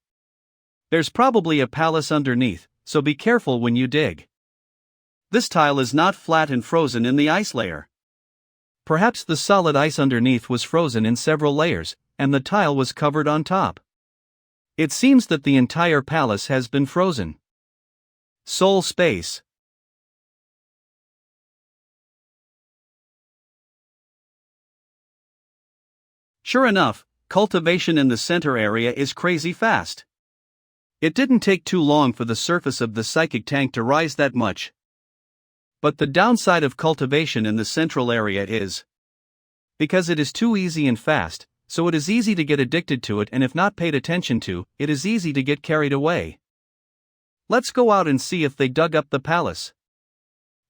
There's probably a palace underneath, so be careful when you dig. This tile is not flat and frozen in the ice layer. Perhaps the solid ice underneath was frozen in several layers, and the tile was covered on top. It seems that the entire palace has been frozen. Soul space. Sure enough, cultivation in the center area is crazy fast. It didn't take too long for the surface of the psychic tank to rise that much. But the downside of cultivation in the central area is because it is too easy and fast, so it is easy to get addicted to it, and if not paid attention to, it is easy to get carried away. Let's go out and see if they dug up the palace.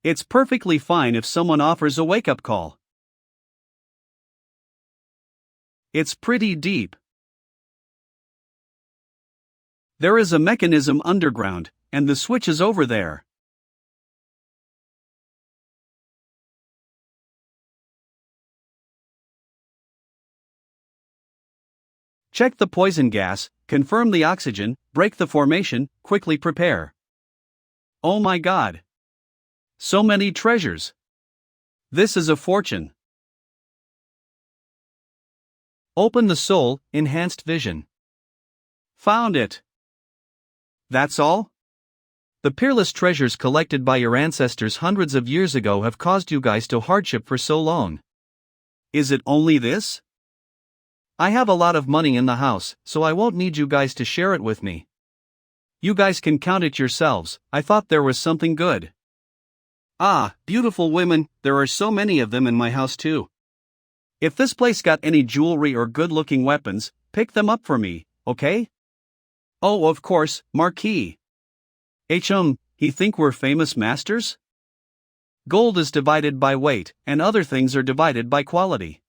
It's perfectly fine if someone offers a wake-up call. It's pretty deep. There is a mechanism underground, and the switch is over there. Check the poison gas, confirm the oxygen, break the formation, quickly prepare. Oh my god! So many treasures! This is a fortune. Open the soul, enhanced vision. Found it. That's all? The peerless treasures collected by your ancestors hundreds of years ago have caused you guys to hardship for so long. Is it only this? I have a lot of money in the house, so I won't need you guys to share it with me. You guys can count it yourselves, I thought there was something good. Ah, beautiful women, there are so many of them in my house too. If this place got any jewelry or good-looking weapons, pick them up for me, okay? Oh, of course, Marquis. He think we're famous masters? Gold is divided by weight, and other things are divided by quality.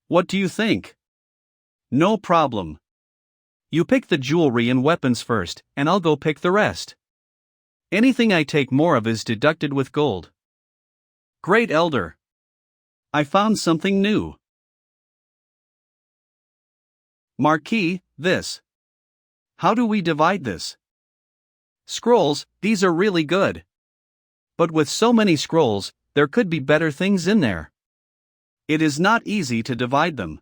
What do you think? No problem. You pick the jewelry and weapons first, and I'll go pick the rest. Anything I take more of is deducted with gold. Great Elder. I found something new. Marquis, this. How do we divide this? Scrolls, these are really good. But with so many scrolls, there could be better things in there. It is not easy to divide them.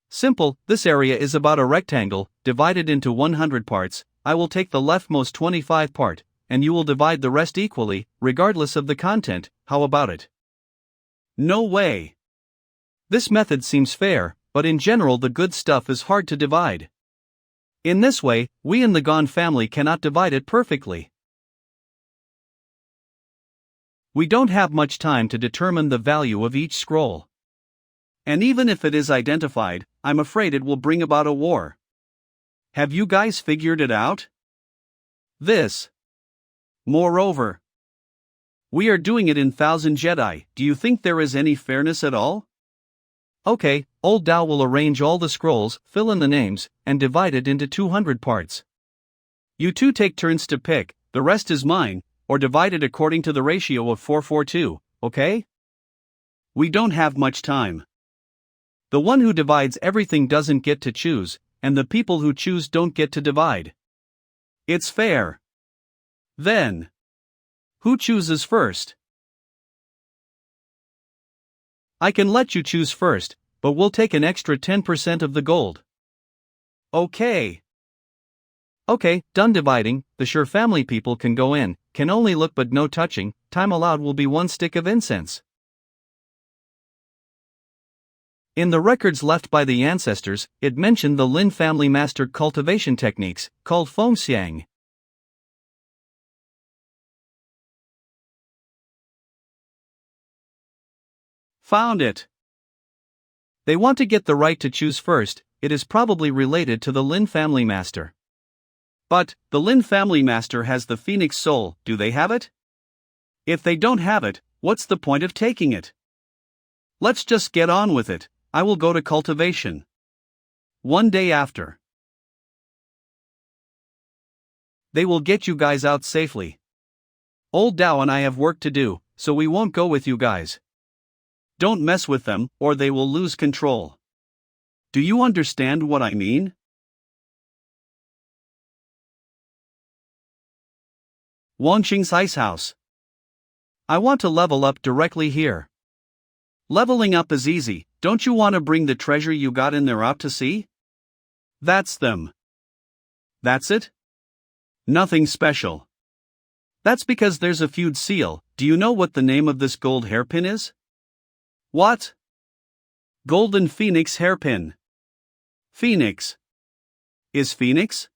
Simple, this area is about a rectangle, divided into 100 parts, I will take the leftmost 25 part, and you will divide the rest equally, regardless of the content, how about it? No way. This method seems fair, but in general the good stuff is hard to divide. In this way, we in the Gone family cannot divide it perfectly. We don't have much time to determine the value of each scroll. And even if it is identified, I'm afraid it will bring about a war. Have you guys figured it out? This. Moreover, we are doing it in 1,000 Jedi, do you think there is any fairness at all? Okay, old Dao will arrange all the scrolls, fill in the names, and divide it into 200 parts. You two take turns to pick, the rest is mine, or divide it according to the ratio of 4:2, okay? We don't have much time. The one who divides everything doesn't get to choose, and the people who choose don't get to divide. It's fair. Then, who chooses first? I can let you choose first, but we'll take an extra 10% of the gold. Okay. Okay, done dividing. The Sure family people can go in, can only look but no touching. Time allowed will be 1 stick of incense. In the records left by the ancestors, it mentioned the Lin family mastered cultivation techniques, called fengxiang. Found it. They want to get the right to choose first. It is probably related to the Lin family master. But, the Lin family master has the phoenix soul, do they have it? If they don't have it, what's the point of taking it? Let's just get on with it. I will go to cultivation. One day after. They will get you guys out safely. Old Dao and I have work to do, so we won't go with you guys. Don't mess with them, or they will lose control. Do you understand what I mean? Wangqing's ice house. I want to level up directly here. Leveling up is easy. Don't you want to bring the treasure you got in there out to sea? That's them. That's it? Nothing special. That's because there's a feud seal. Do you know what the name of this gold hairpin is? What? Golden Phoenix hairpin. Phoenix. Is Phoenix?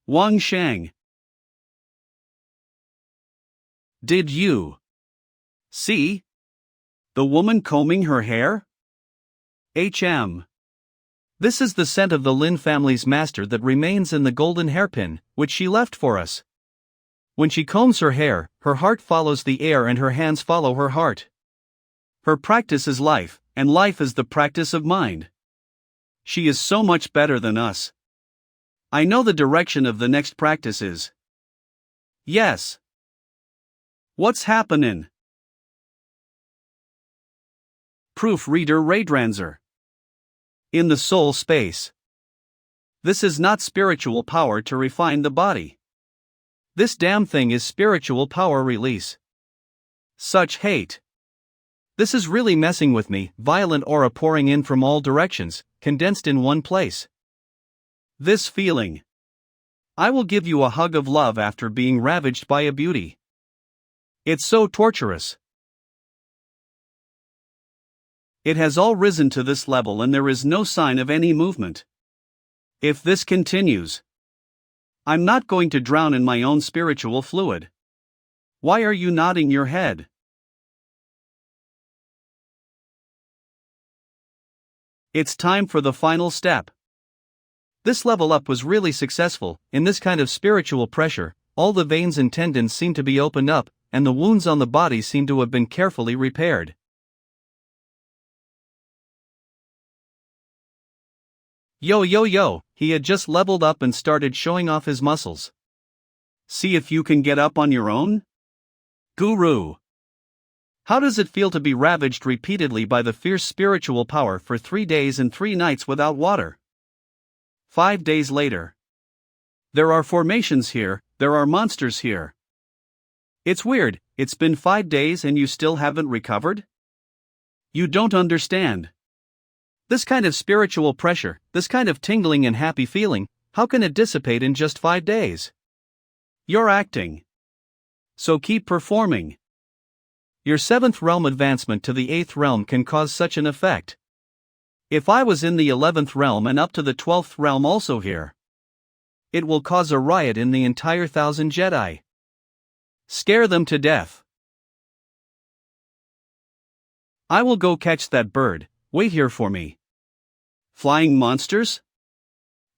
Wang Shang. Did you see the woman combing her hair? This is the scent of the Lin family's master that remains in the golden hairpin, which she left for us. When she combs her hair, her heart follows the air and her hands follow her heart. Her practice is life, and life is the practice of mind. She is so much better than us. I know the direction of the next practice is. Yes. What's happenin'? Proofreader Raydranzer. In the soul space. This is not spiritual power to refine the body. This damn thing is spiritual power release. Such hate. This is really messing with me, violent aura pouring in from all directions, condensed in one place. This feeling. I will give you a hug of love after being ravaged by a beauty. It's so torturous. It has all risen to this level and there is no sign of any movement. If this continues, I'm not going to drown in my own spiritual fluid. Why are you nodding your head? It's time for the final step. This level up was really successful. In this kind of spiritual pressure, all the veins and tendons seem to be opened up, and the wounds on the body seem to have been carefully repaired. Yo, he had just leveled up and started showing off his muscles. See if you can get up on your own? Guru. How does it feel to be ravaged repeatedly by the fierce spiritual power for 3 days and 3 nights without water? 5 days later. There are formations here, there are monsters here. It's weird, it's been 5 days and you still haven't recovered? You don't understand. This kind of spiritual pressure, this kind of tingling and happy feeling, how can it dissipate in just 5 days? You're acting. So keep performing. Your 7th realm advancement to the 8th realm can cause such an effect. If I was in the 11th realm and up to the 12th realm also here, it will cause a riot in the entire 1,000 Jedi. Scare them to death. I will go catch that bird, wait here for me. Flying monsters?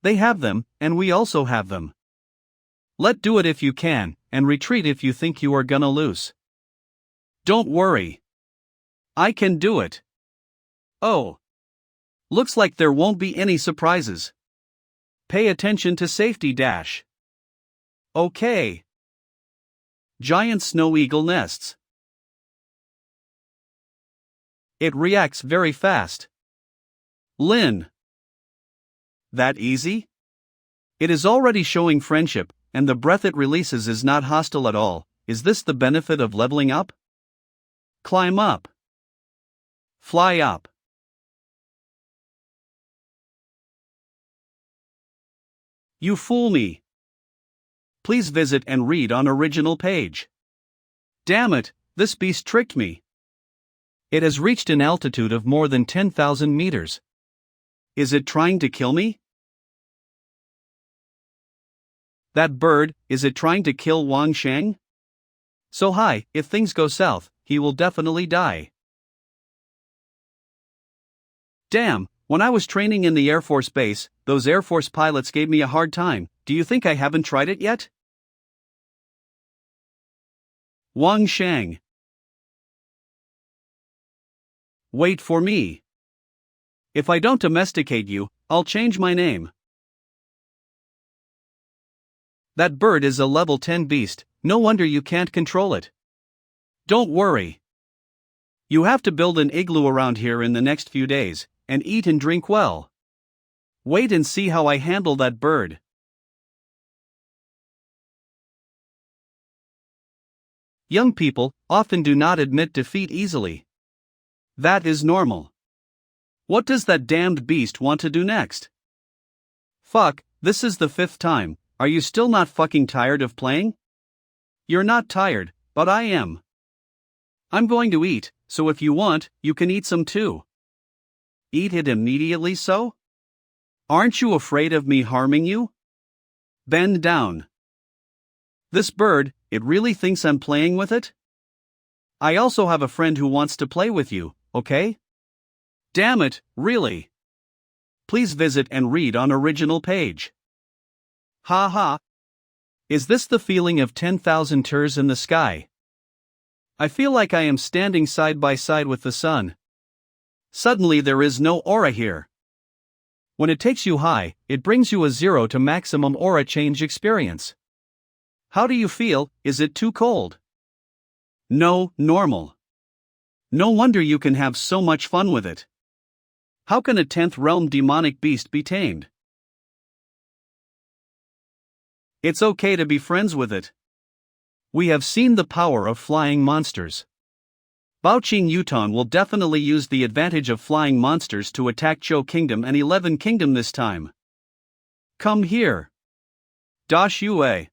They have them, and we also have them. Let do it if you can, and retreat if you think you are gonna lose. Don't worry. I can do it. Oh. Looks like there won't be any surprises. Pay attention to safety dash. Okay. Giant snow eagle nests. It reacts very fast. Lin. That easy? It is already showing friendship, and the breath it releases is not hostile at all. Is this the benefit of leveling up? Climb up. Fly up. You fool me. Please visit and read on original page. Damn it, this beast tricked me. It has reached an altitude of more than 10,000 meters. Is it trying to kill me? That bird, is it trying to kill Wang Sheng? So high, if things go south, he will definitely die. Damn, when I was training in the Air Force Base, those Air Force pilots gave me a hard time. Do you think I haven't tried it yet? Wang Sheng. Wait for me. If I don't domesticate you, I'll change my name. That bird is a level 10 beast, no wonder you can't control it. Don't worry. You have to build an igloo around here in the next few days, and eat and drink well. Wait and see how I handle that bird. Young people often do not admit defeat easily. That is normal. What does that damned beast want to do next? Fuck, this is the 5th time. Are you still not fucking tired of playing? You're not tired, but I am. I'm going to eat, so if you want, you can eat some too. Eat it immediately so? Aren't you afraid of me harming you? Bend down. This bird, it really thinks I'm playing with it? I also have a friend who wants to play with you, okay? Damn it, really? Please visit and read on original page. Ha ha. Is this the feeling of 10,000 tours in the sky? I feel like I am standing side by side with the sun. Suddenly there is no aura here. When it takes you high, it brings you a 0 to maximum aura change experience. How do you feel? Is it too cold? No, normal. No wonder you can have so much fun with it. How can a 10th realm demonic beast be tamed? It's okay to be friends with it. We have seen the power of flying monsters. Baoqing Yutan will definitely use the advantage of flying monsters to attack Zhou Kingdom and 11 Kingdom this time. Come here. Da Xue.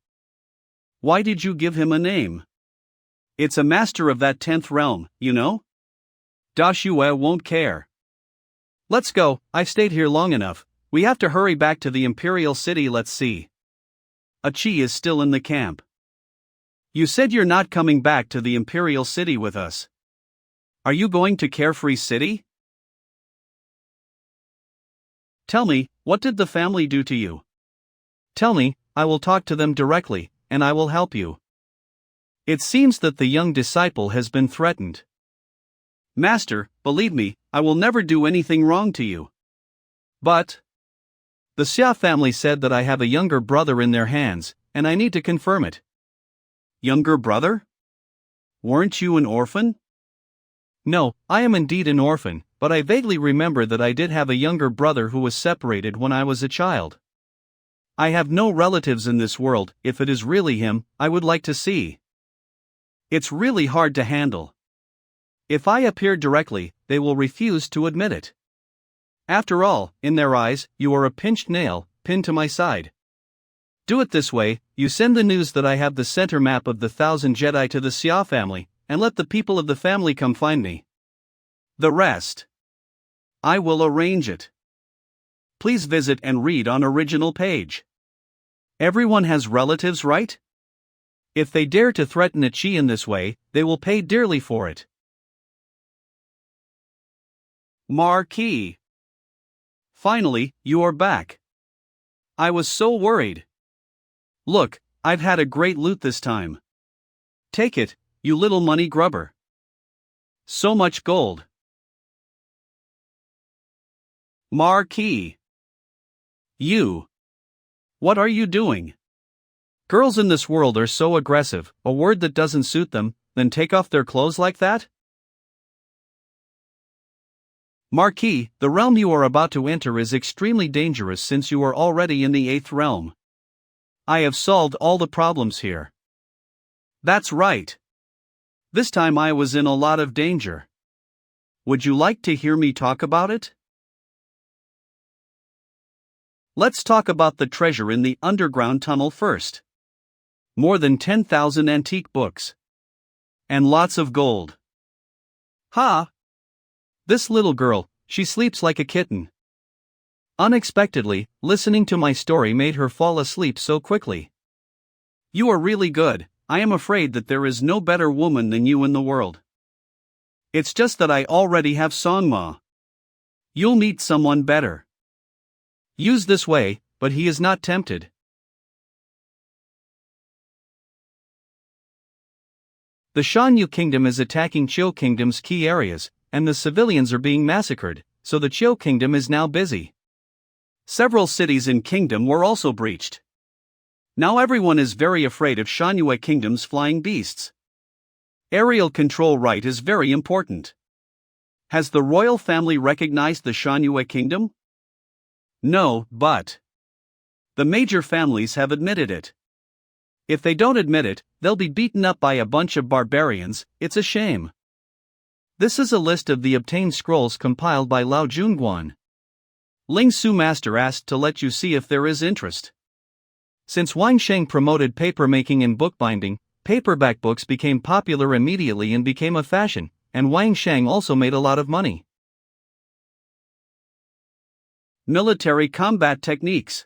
Why did you give him a name? It's a master of that 10th realm, you know? Da Xue won't care. Let's go, I've stayed here long enough. We have to hurry back to the Imperial City. Let's see. Achi is still in the camp. You said you're not coming back to the Imperial City with us. Are you going to Carefree City? Tell me, what did the family do to you? Tell me, I will talk to them directly, and I will help you. It seems that the young disciple has been threatened. Master, believe me, I will never do anything wrong to you. But the Xia family said that I have a younger brother in their hands, and I need to confirm it. Younger brother? Weren't you an orphan? No, I am indeed an orphan, but I vaguely remember that I did have a younger brother who was separated when I was a child. I have no relatives in this world. If it is really him, I would like to see. It's really hard to handle. If I appear directly, they will refuse to admit it. After all, in their eyes, you are a pinched nail, pinned to my side. Do it this way, you send the news that I have the center map of the 1,000 Jedi to the Xia family, and let the people of the family come find me. The rest, I will arrange it. Please visit and read on original page. Everyone has relatives, right? If they dare to threaten a Chi in this way, they will pay dearly for it. Marquis. Finally, you are back. I was so worried. Look, I've had a great loot this time. Take it, you little money grubber. So much gold. Marquis. You. What are you doing? Girls in this world are so aggressive, a word that doesn't suit them, then take off their clothes like that? Marquis, the realm you are about to enter is extremely dangerous since you are already in the 8th realm. I have solved all the problems here. That's right. This time I was in a lot of danger. Would you like to hear me talk about it? Let's talk about the treasure in the underground tunnel first. More than 10,000 antique books. And lots of gold. Ha! This little girl, she sleeps like a kitten. Unexpectedly, listening to my story made her fall asleep so quickly. You are really good. I am afraid that there is no better woman than you in the world. It's just that I already have Songma. You'll meet someone better. Use this way, but he is not tempted. The Shanyu kingdom is attacking Qiu kingdom's key areas, and the civilians are being massacred, so the Qiu kingdom is now busy. Several cities in kingdom were also breached. Now everyone is very afraid of Shanyu kingdom's flying beasts. Aerial control right is very important. Has the royal family recognized the Shanyu kingdom? No, but the major families have admitted it. If they don't admit it, they'll be beaten up by a bunch of barbarians. It's a shame. This is a list of the obtained scrolls compiled by Lao Junguan. Ling Su Master asked to let you see if there is interest. Since Wang Sheng promoted papermaking and bookbinding, paperback books became popular immediately and became a fashion, and Wang Sheng also made a lot of money. Military combat techniques.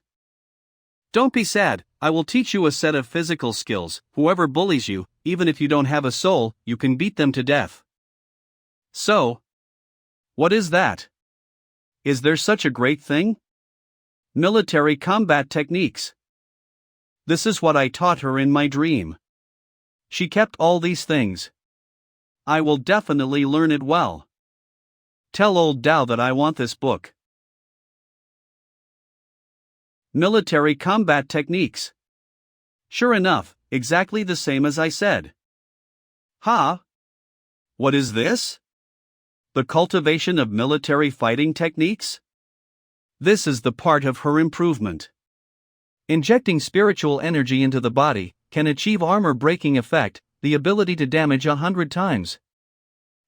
Don't be sad, I will teach you a set of physical skills. Whoever bullies you, even if you don't have a soul, you can beat them to death. So, what is that? Is there such a great thing? Military combat techniques. This is what I taught her in my dream. She kept all these things. I will definitely learn it well. Tell old Dao that I want this book. Military combat techniques. Sure enough, exactly the same as I said. Ha! What is this? The cultivation of military fighting techniques? This is the part of her improvement. Injecting spiritual energy into the body can achieve armor-breaking effect, the ability to damage 100 times.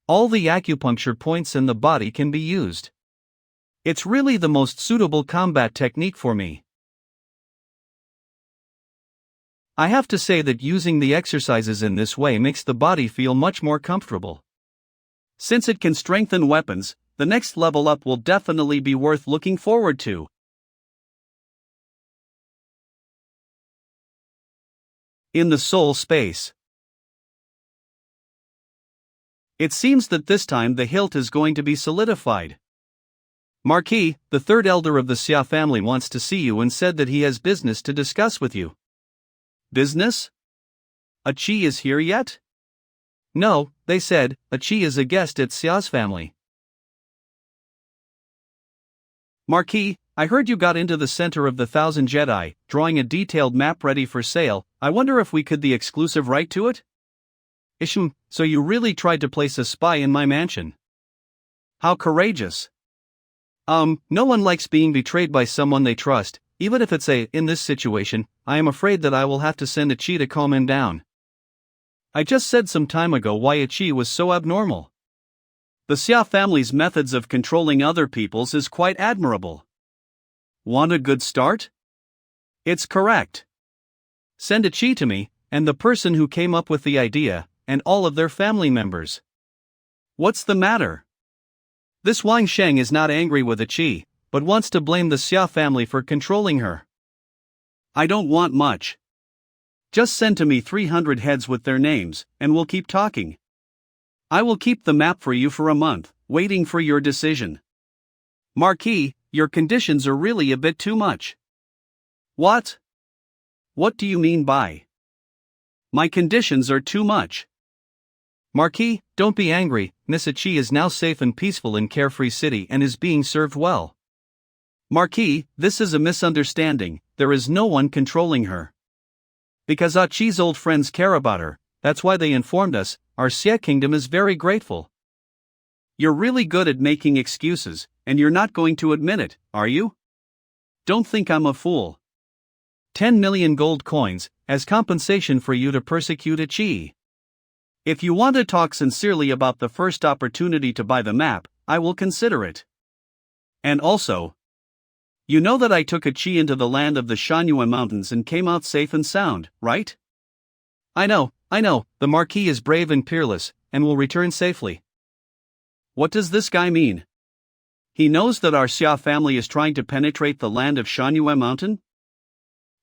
All the acupuncture points in the body can be used. It's really the most suitable combat technique for me. I have to say that using the exercises in this way makes the body feel much more comfortable. Since it can strengthen weapons, the next level up will definitely be worth looking forward to. In the soul space. It seems that this time the hilt is going to be solidified. Marquis, the third elder of the Xia family wants to see you and said that he has business to discuss with you. Business? A Qi is here yet? No, they said, a Qi is a guest at Xia's family. Marquis, I heard you got into the center of the 1,000 Jedi, drawing a detailed map ready for sale. I wonder if we could the exclusive right to it? Ishim, so you really tried to place a spy in my mansion. How courageous. No one likes being betrayed by someone they trust, even if it's in this situation, I am afraid that I will have to send a Qi to calm him down. I just said some time ago why a Qi was so abnormal. The Xia family's methods of controlling other people's is quite admirable. Want a good start? It's correct. Send a Qi to me, and the person who came up with the idea, and all of their family members. What's the matter? This Wang Sheng is not angry with a Qi, but wants to blame the Xia family for controlling her. I don't want much. Just send to me 300 heads with their names, and we'll keep talking. I will keep the map for you for a month, waiting for your decision. Marquis, your conditions are really a bit too much. What? What do you mean by? My conditions are too much. Marquis, don't be angry, Miss Qi is now safe and peaceful in Carefree City and is being served well. Marquis, this is a misunderstanding, there is no one controlling her. Because Qi's old friends care about her, that's why they informed us. Our Xie kingdom is very grateful. You're really good at making excuses, and you're not going to admit it, are you? Don't think I'm a fool. 10 million gold coins, as compensation for you to persecute Qi. If you want to talk sincerely about the first opportunity to buy the map, I will consider it. And also, you know that I took Qi into the land of the Shanhua Mountains and came out safe and sound, right? I know, the Marquis is brave and peerless, and will return safely. What does this guy mean? He knows that our Xia family is trying to penetrate the land of Shanhua Mountain?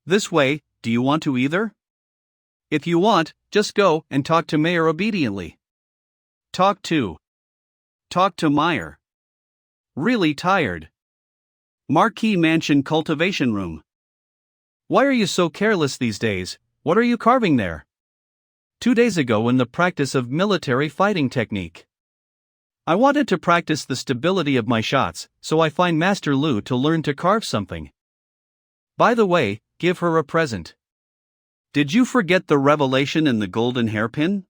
This way, do you want to either? If you want, just go and talk to Mayor obediently. Talk to Mayor. Really tired. Marquis Mansion Cultivation Room. Why are you so careless these days? What are you carving there? 2 days ago in the practice of military fighting technique. I wanted to practice the stability of my shots, so I find Master Lu to learn to carve something. By the way, give her a present. Did you forget the revelation in the golden hairpin?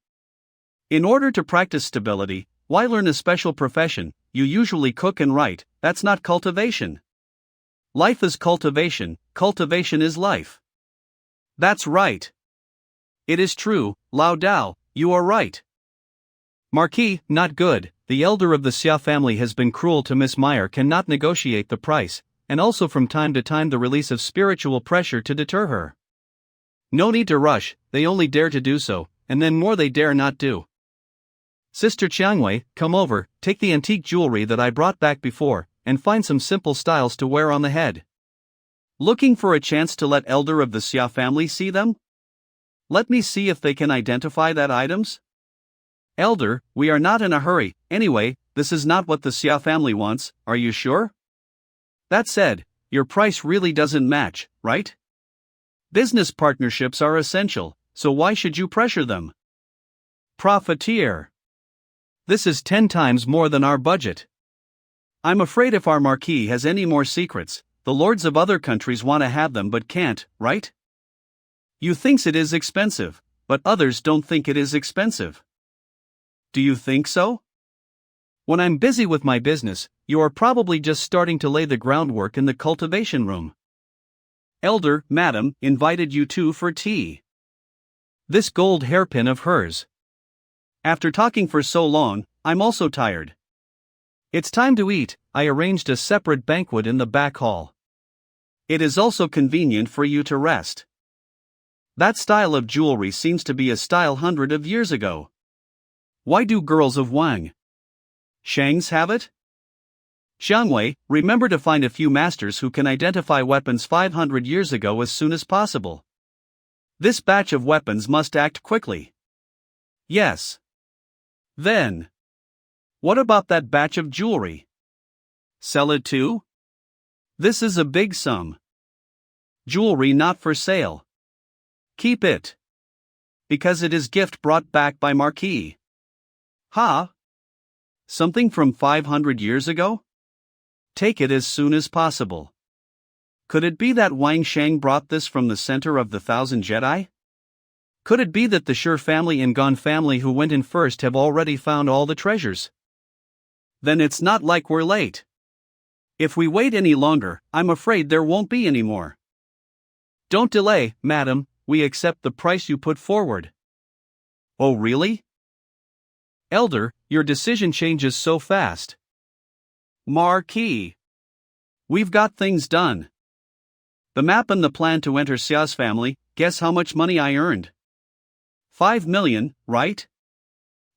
In order to practice stability, why learn a special profession? You usually cook and write. That's not cultivation. Life is cultivation, cultivation is life. That's right. It is true, Lao Dao, you are right. Marquis, not good. The elder of the Xia family has been cruel to Miss Meyer, cannot negotiate the price, and also from time to time the release of spiritual pressure to deter her. No need to rush, they only dare to do so, and then more they dare not do. Sister Qiangwei, come over, take the antique jewelry that I brought back before, and find some simple styles to wear on the head. Looking for a chance to let elder of the Xia family see them? Let me see if they can identify that items. Elder, we are not in a hurry. Anyway, this is not what the Xia family wants, are you sure? That said, your price really doesn't match, right? Business partnerships are essential, so why should you pressure them? Profiteer. This is 10 times more than our budget. I'm afraid if our marquis has any more secrets, the lords of other countries want to have them but can't, right? You thinks it is expensive, but others don't think it is expensive. Do you think so? When I'm busy with my business, you are probably just starting to lay the groundwork in the cultivation room. Elder, madam, invited you two for tea. This gold hairpin of hers. After talking for so long, I'm also tired. It's time to eat. I arranged a separate banquet in the back hall. It is also convenient for you to rest. That style of jewelry seems to be a style hundreds of years ago. Why do girls of Wang Shang's have it? Xiangwei, remember to find a few masters who can identify weapons 500 years ago as soon as possible. This batch of weapons must act quickly. Yes. Then, what about that batch of jewelry? Sell it too? This is a big sum. Jewelry not for sale. Keep it. Because it is gift brought back by Marquis. Ha? Something from 500 years ago? Take it as soon as possible. Could it be that Wang Shang brought this from the center of the 1,000 Jedi? Could it be that the Shi family and Gon family who went in first have already found all the treasures? Then it's not like we're late. If we wait any longer, I'm afraid there won't be any more. Don't delay, madam, we accept the price you put forward. Oh really? Elder, your decision changes so fast. Marquis. We've got things done. The map and the plan to enter Xia's family, guess how much money I earned? 5 million, right?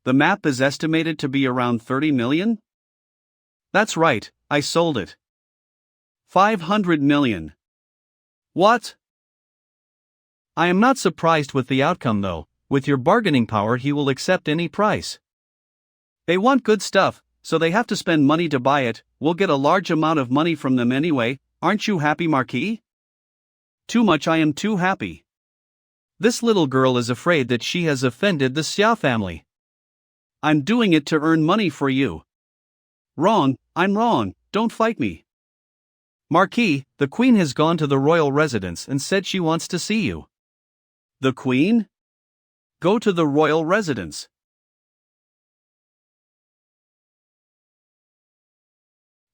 The map is estimated to be around 30 million? That's right, I sold it. 500 million. What? I am not surprised with the outcome though. With your bargaining power he will accept any price. They want good stuff, so they have to spend money to buy it. We'll get a large amount of money from them anyway. Aren't you happy, Marquis? Too much. I am too happy. This little girl is afraid that she has offended the Xia family. I'm doing it to earn money for you. Wrong, I'm wrong, don't fight me. Marquis, the Queen has gone to the royal residence and said she wants to see you. The Queen? Go to the royal residence.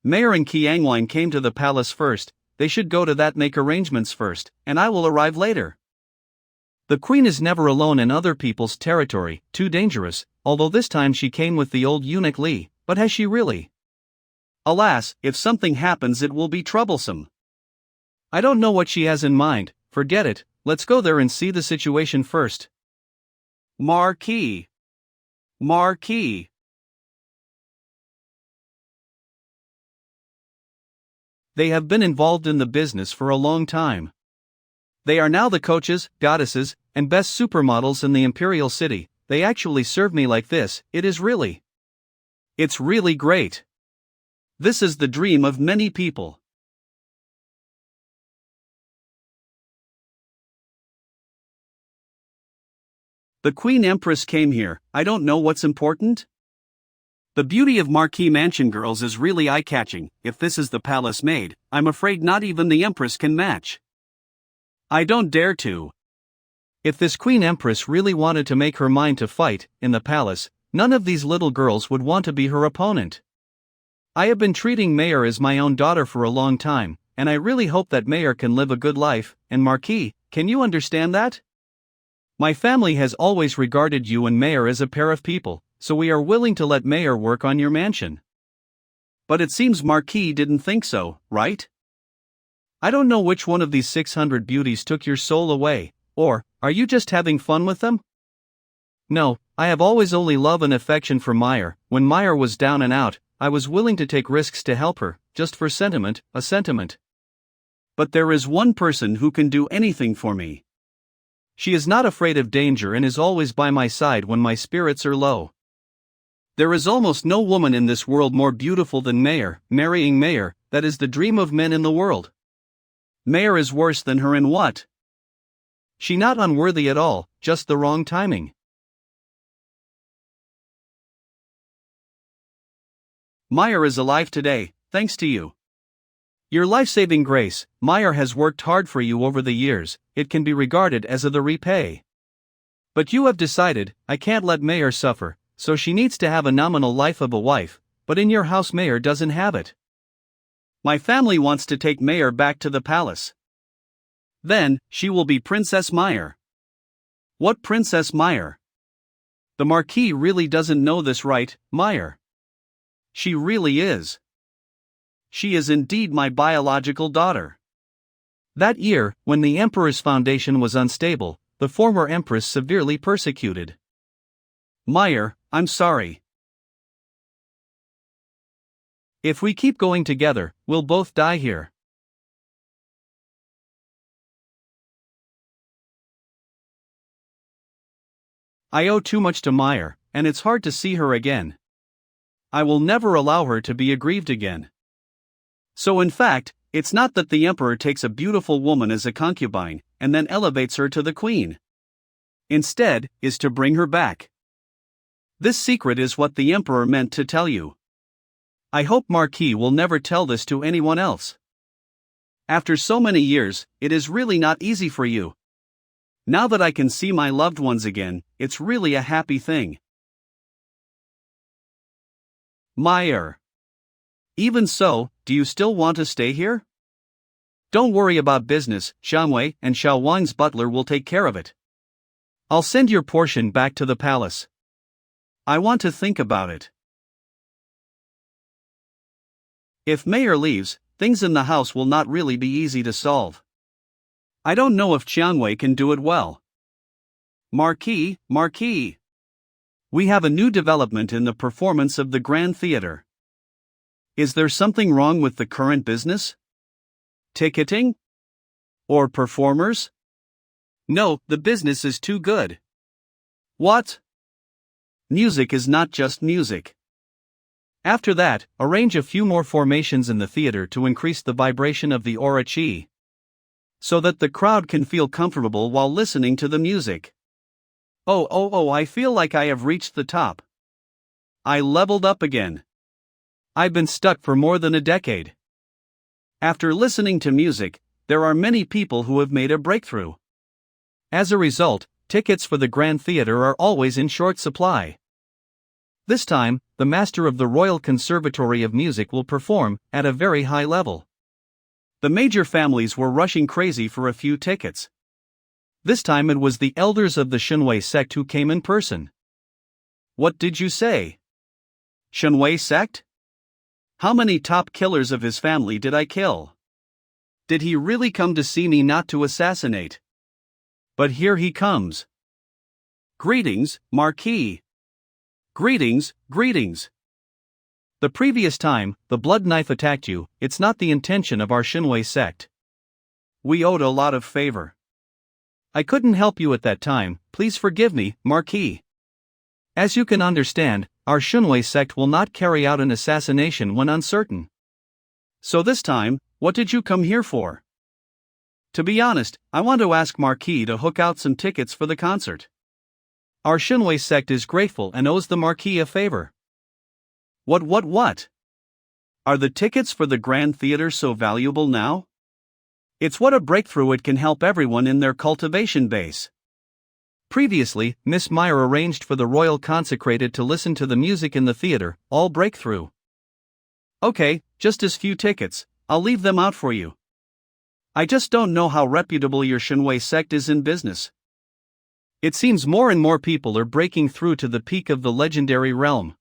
Mayor and Qianglin came to the palace first. They should go to that, make arrangements first, and I will arrive later. The queen is never alone in other people's territory, too dangerous, although this time she came with the old eunuch Li, but has she really? Alas, if something happens it will be troublesome. I don't know what she has in mind, forget it, let's go there and see the situation first. Marquis. Marquis. They have been involved in the business for a long time. They are now the coaches, goddesses, and best supermodels in the imperial city. They actually serve me like this. It's really great. This is the dream of many people. The Queen Empress came here. I don't know what's important. The beauty of Marquis Mansion girls is really eye-catching. If this is the palace maid, I'm afraid not even the Empress can match. I don't dare to. If this Queen Empress really wanted to make her mind to fight in the palace, none of these little girls would want to be her opponent. I have been treating Mayor as my own daughter for a long time, and I really hope that Mayor can live a good life, and Marquis, can you understand that? My family has always regarded you and Mayor as a pair of people, so we are willing to let Mayor work on your mansion. But it seems Marquis didn't think so, right? I don't know which one of these 600 beauties took your soul away, or, are you just having fun with them? No, I have always only love and affection for Mayor. When Mayor was down and out, I was willing to take risks to help her, just for sentiment, a sentiment. But there is one person who can do anything for me. She is not afraid of danger and is always by my side when my spirits are low. There is almost no woman in this world more beautiful than Mayor. Marrying Mayor, that is the dream of men in the world. Mayor is worse than her in what? She not unworthy at all, just the wrong timing. Mayor is alive today, thanks to you. Your life-saving grace. Mayor has worked hard for you over the years, it can be regarded as the repay. But you have decided, I can't let Mayor suffer, so she needs to have a nominal life of a wife, but in your house Mayor doesn't have it. My family wants to take Mayor back to the palace. Then, she will be Princess Mayor. What Princess Mayor? The Marquis really doesn't know this, right, Mayor? She really is. She is indeed my biological daughter. That year, when the Emperor's foundation was unstable, the former Empress severely persecuted. Mayor, I'm sorry. If we keep going together, we'll both die here. I owe too much to Mayor, and it's hard to see her again. I will never allow her to be aggrieved again. So in fact, it's not that the Emperor takes a beautiful woman as a concubine, and then elevates her to the Queen. Instead, is to bring her back. This secret is what the Emperor meant to tell you. I hope Marquis will never tell this to anyone else. After so many years, it is really not easy for you. Now that I can see my loved ones again, it's really a happy thing. Mayor. Even so, do you still want to stay here? Don't worry about business, Shanwei and Xiao Wang's butler will take care of it. I'll send your portion back to the palace. I want to think about it. If Mayor leaves, things in the house will not really be easy to solve. I don't know if Qianwei can do it well. Marquis. We have a new development in the performance of the Grand Theater. Is there something wrong with the current business? Ticketing? Or performers? No, the business is too good. What? Music is not just music. After that, arrange a few more formations in the theater to increase the vibration of the aura chi, so that the crowd can feel comfortable while listening to the music. Oh, I feel like I have reached the top. I leveled up again. I've been stuck for more than a decade. After listening to music, there are many people who have made a breakthrough. As a result, tickets for the Grand Theatre are always in short supply. This time, the master of the Royal Conservatory of Music will perform at a very high level. The major families were rushing crazy for a few tickets. This time it was the elders of the Shenwei sect who came in person. What did you say? Shenwei sect? How many top killers of his family did I kill? Did he really come to see me, not to assassinate? But here he comes. Greetings, Marquis. Greetings, greetings. The previous time, the blood knife attacked you. It's not the intention of our Shenwei sect. We owed a lot of favor. I couldn't help you at that time, please forgive me, Marquis. As you can understand, our Shenwei sect will not carry out an assassination when uncertain. So this time, what did you come here for? To be honest, I want to ask Marquis to hook out some tickets for the concert. Our Shenwei sect is grateful and owes the Marquis a favor. What? Are the tickets for the Grand Theatre so valuable now? It's what a breakthrough, it can help everyone in their cultivation base. Previously, Miss Meyer arranged for the royal consecrated to listen to the music in the theater, all breakthrough. Okay, just as few tickets, I'll leave them out for you. I just don't know how reputable your Shenwei sect is in business. It seems more and more people are breaking through to the peak of the legendary realm.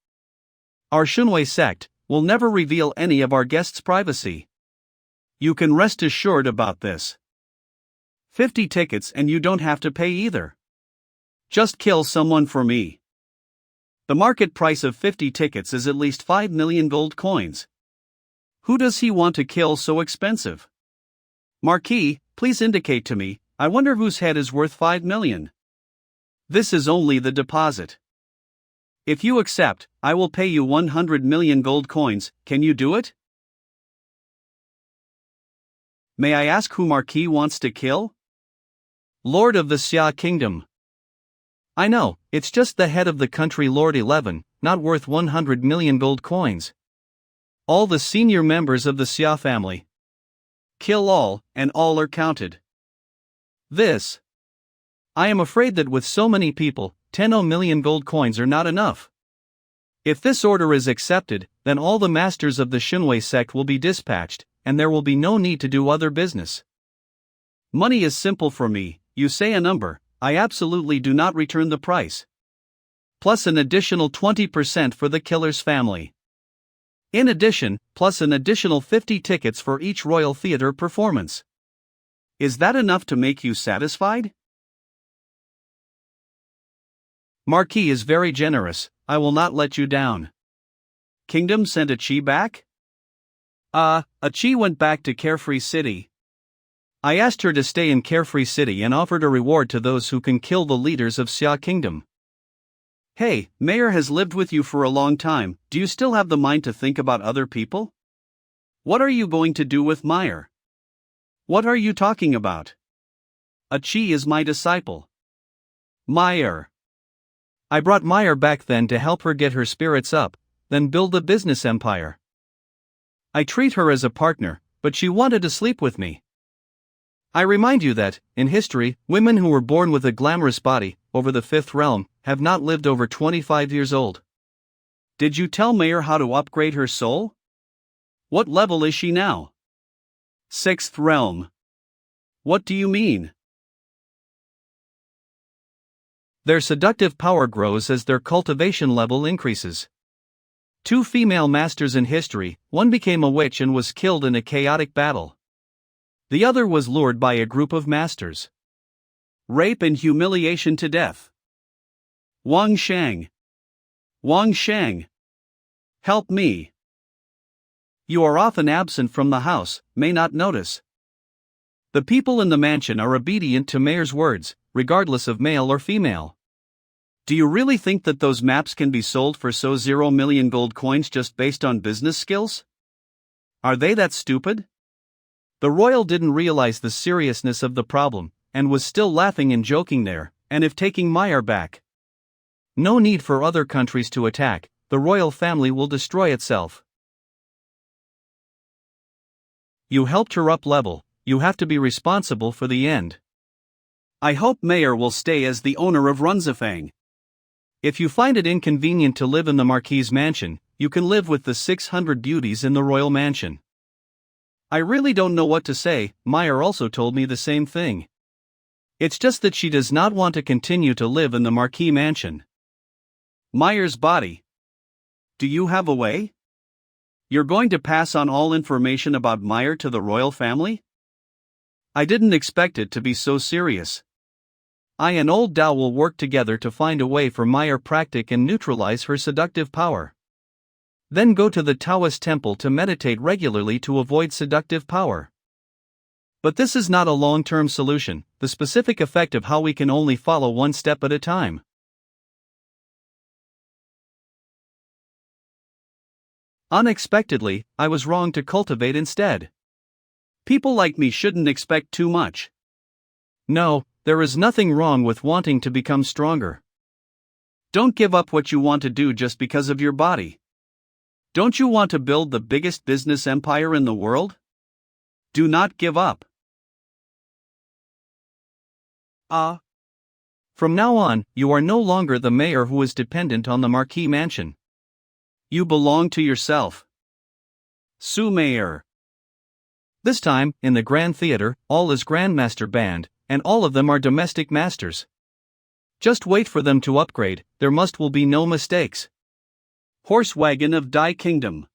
Our Shenwei sect will never reveal any of our guests' privacy. You can rest assured about this. 50 tickets and you don't have to pay either. Just kill someone for me. The market price of 50 tickets is at least 5 million gold coins. Who does he want to kill so expensive? Marquis, please indicate to me, I wonder whose head is worth 5 million. This is only the deposit. If you accept, I will pay you 100 million gold coins. Can you do it? May I ask who Marquis wants to kill? Lord of the Xia Kingdom. I know, it's just the head of the country, Lord 11, not worth 100 million gold coins. All the senior members of the Xia family. Kill all, and all are counted. This. I am afraid that with so many people, 10 million gold coins are not enough. If this order is accepted, then all the masters of the Shenwei sect will be dispatched, and there will be no need to do other business. Money is simple for me, you say a number, I absolutely do not return the price. Plus an additional 20% for the killer's family. In addition, plus an additional 50 tickets for each royal theater performance. Is that enough to make you satisfied? Marquis is very generous, I will not let you down. Kingdom sent a Qi back? A Qi went back to Carefree City. I asked her to stay in Carefree City and offered a reward to those who can kill the leaders of Xia Kingdom. Hey, Mayor has lived with you for a long time, do you still have the mind to think about other people? What are you going to do with Meyer? What are you talking about? A Qi is my disciple. Meyer. I brought Meyer back then to help her get her spirits up, then build a business empire. I treat her as a partner, but she wanted to sleep with me. I remind you that, in history, women who were born with a glamorous body, over the fifth realm, have not lived over 25 years old. Did you tell Mayor how to upgrade her soul? What level is she now? Sixth realm. What do you mean? Their seductive power grows as their cultivation level increases. 2 female masters in history, one became a witch and was killed in a chaotic battle. The other was lured by a group of masters. Rape and humiliation to death. Wang Shang. Wang Shang. Help me. You are often absent from the house, may not notice. The people in the mansion are obedient to Mayor's words, regardless of male or female. Do you really think that those maps can be sold for 0 million gold coins just based on business skills? Are they that stupid? The royal didn't realize the seriousness of the problem, and was still laughing and joking there, and if taking Meyer back. No need for other countries to attack, the royal family will destroy itself. You helped her up level, you have to be responsible for the end. I hope Mayor will stay as the owner of Runzifang. If you find it inconvenient to live in the Marquis's mansion, you can live with the 600 beauties in the royal mansion. I really don't know what to say. Meyer also told me the same thing. It's just that she does not want to continue to live in the Marquis mansion. Meyer's body. Do you have a way? You're going to pass on all information about Meyer to the royal family? I didn't expect it to be so serious. I and old Dao will work together to find a way for Meyer practice and neutralize her seductive power. Then go to the Taoist temple to meditate regularly to avoid seductive power. But this is not a long-term solution, the specific effect of how we can only follow one step at a time. Unexpectedly, I was wrong to cultivate instead. People like me shouldn't expect too much. No, there is nothing wrong with wanting to become stronger. Don't give up what you want to do just because of your body. Don't you want to build the biggest business empire in the world? Do not give up. From now on, you are no longer the mayor who is dependent on the Marquis mansion. You belong to yourself. Su Mayor. This time, in the Grand Theater, all is Grandmaster Band, and all of them are domestic masters. Just wait for them to upgrade, there will be no mistakes. Horse Wagon of Dai Kingdom.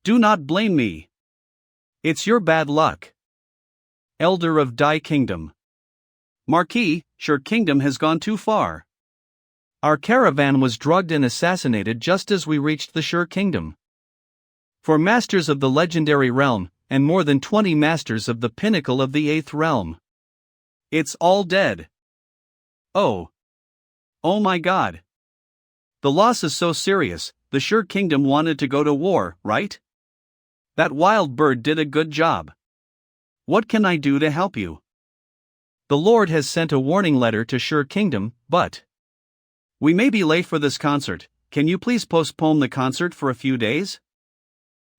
Do not blame me. It's your bad luck. Elder of Dai Kingdom. Marquis, your kingdom has gone too far. Our caravan was drugged and assassinated just as we reached the Sure Kingdom. For masters of the legendary realm, and more than 20 masters of the pinnacle of the 8th realm. It's all dead. Oh. Oh my God. The loss is so serious. The Sure Kingdom wanted to go to war, right? That wild bird did a good job. What can I do to help you? The Lord has sent a warning letter to Sure Kingdom, but we may be late for this concert. Can you please postpone the concert for a few days?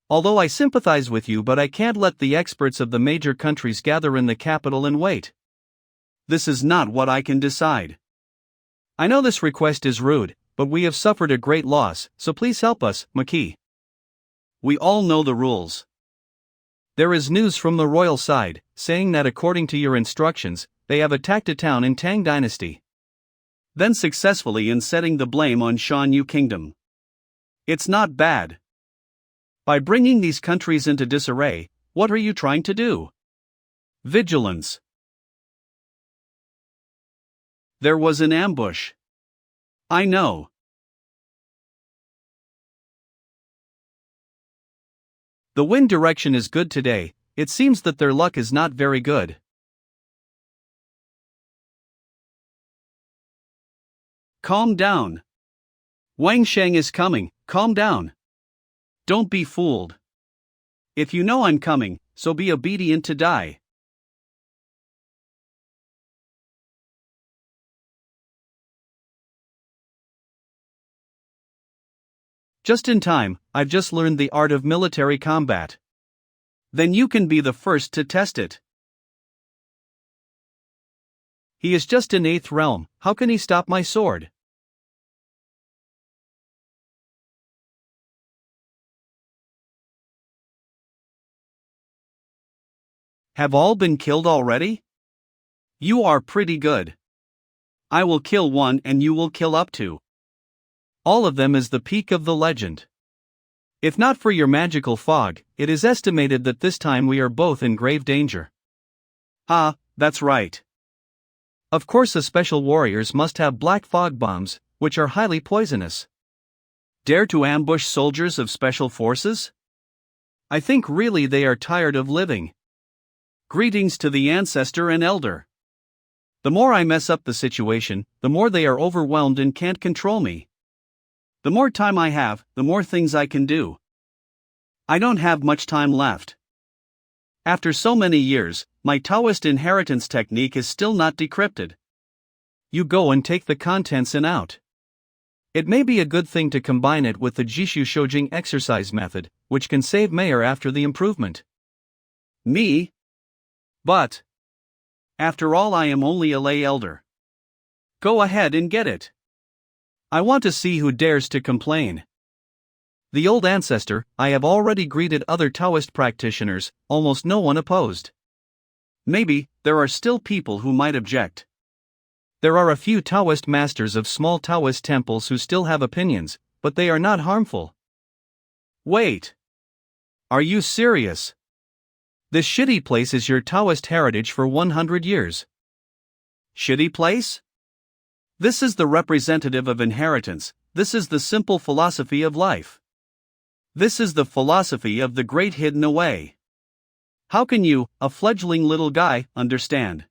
Although I sympathize with you, but I can't let the experts of the major countries gather in the capital and wait. This is not what I can decide. I know this request is rude, but we have suffered a great loss, so please help us, Marquis. We all know the rules. There is news from the royal side, saying that according to your instructions, they have attacked a town in Tang Dynasty. Then successfully in setting the blame on Shan Yu Kingdom. It's not bad. By bringing these countries into disarray, what are you trying to do? Vigilance. There was an ambush. I know. The wind direction is good today. It seems that their luck is not very good. Calm down. Wang Sheng is coming, calm down. Don't be fooled. If you know I'm coming, so be obedient to die. Just in time, I've just learned the art of military combat. Then you can be the first to test it. He is just in 8th realm, how can he stop my sword? Have all been killed already? You are pretty good. I will kill one and you will kill up to. All of them is the peak of the legend. If not for your magical fog, it is estimated that this time we are both in grave danger. Ah, that's right. Of course, the special warriors must have black fog bombs, which are highly poisonous. Dare to ambush soldiers of special forces? I think really they are tired of living. Greetings to the ancestor and elder. The more I mess up the situation, the more they are overwhelmed and can't control me. The more time I have, the more things I can do. I don't have much time left. After so many years, my Taoist inheritance technique is still not decrypted. You go and take the contents in out. It may be a good thing to combine it with the Jishu Shojing exercise method, which can save Mayor after the improvement. Me? But after all, I am only a lay elder. Go ahead and get it. I want to see who dares to complain. The old ancestor, I have already greeted other Taoist practitioners, almost no one opposed. Maybe, there are still people who might object. There are a few Taoist masters of small Taoist temples who still have opinions, but they are not harmful. Wait. Are you serious? This shitty place is your Taoist heritage for 100 years. Shitty place? This is the representative of inheritance, this is the simple philosophy of life. This is the philosophy of the great hidden away. How can you, a fledgling little guy, understand?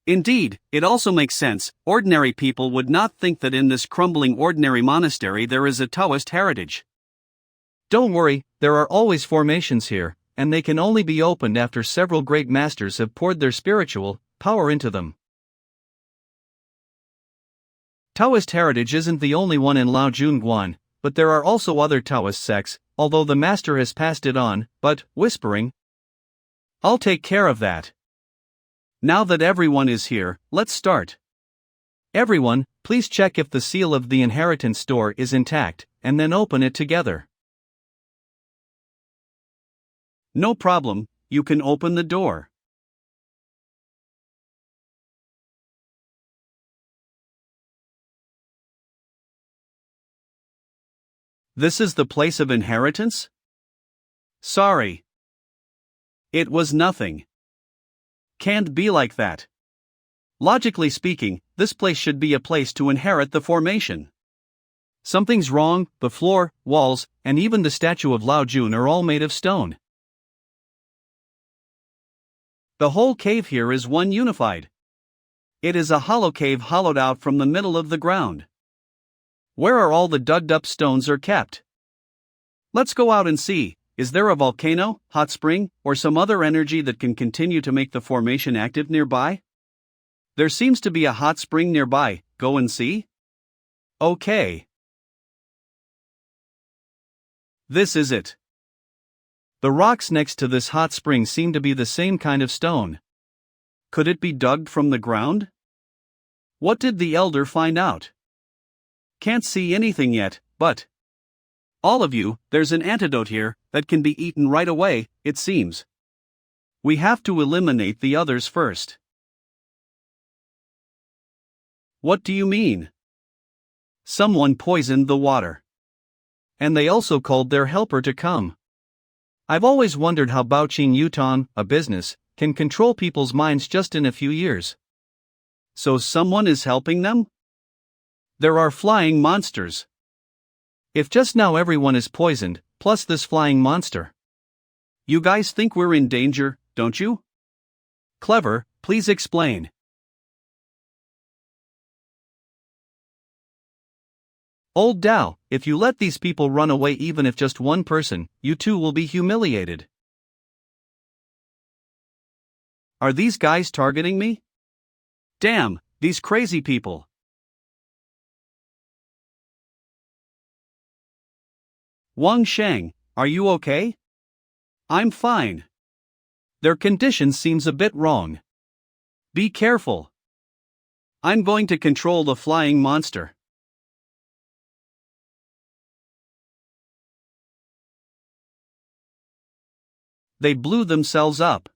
Indeed, it also makes sense. Ordinary people would not think that in this crumbling ordinary monastery there is a Taoist heritage. Don't worry, there are always formations here, and they can only be opened after several great masters have poured their spiritual power into them. Taoist heritage isn't the only one in Laojun, but there are also other Taoist sects, although the master has passed it on, but, whispering, I'll take care of that. Now that everyone is here, let's start. Everyone, please check if the seal of the inheritance door is intact, and then open it together. No problem, you can open the door. This is the place of inheritance? Sorry. It was nothing. Can't be like that. Logically speaking, this place should be a place to inherit the formation. Something's wrong, the floor, walls, and even the statue of Lao Jun are all made of stone. The whole cave here is one unified. It is a hollow cave hollowed out from the middle of the ground. Where are all the dug up stones are kept? Let's go out and see. Is there a volcano, hot spring, or some other energy that can continue to make the formation active nearby? There seems to be a hot spring nearby, go and see? Okay. This is it. The rocks next to this hot spring seem to be the same kind of stone. Could it be dug from the ground? What did the elder find out? Can't see anything yet, but all of you, there's an antidote here that can be eaten right away, it seems. We have to eliminate the others first. What do you mean? Someone poisoned the water. And they also called their helper to come. I've always wondered how Baoqing Yutan, a business, can control people's minds just in a few years. So someone is helping them? There are flying monsters. If just now everyone is poisoned, plus this flying monster. You guys think we're in danger, don't you? Clever, please explain. Old Dao, if you let these people run away, even if just one person, you too will be humiliated. Are these guys targeting me? Damn, these crazy people. Wang Sheng, are you okay? I'm fine. Their condition seems a bit wrong. Be careful. I'm going to control the flying monster. They blew themselves up.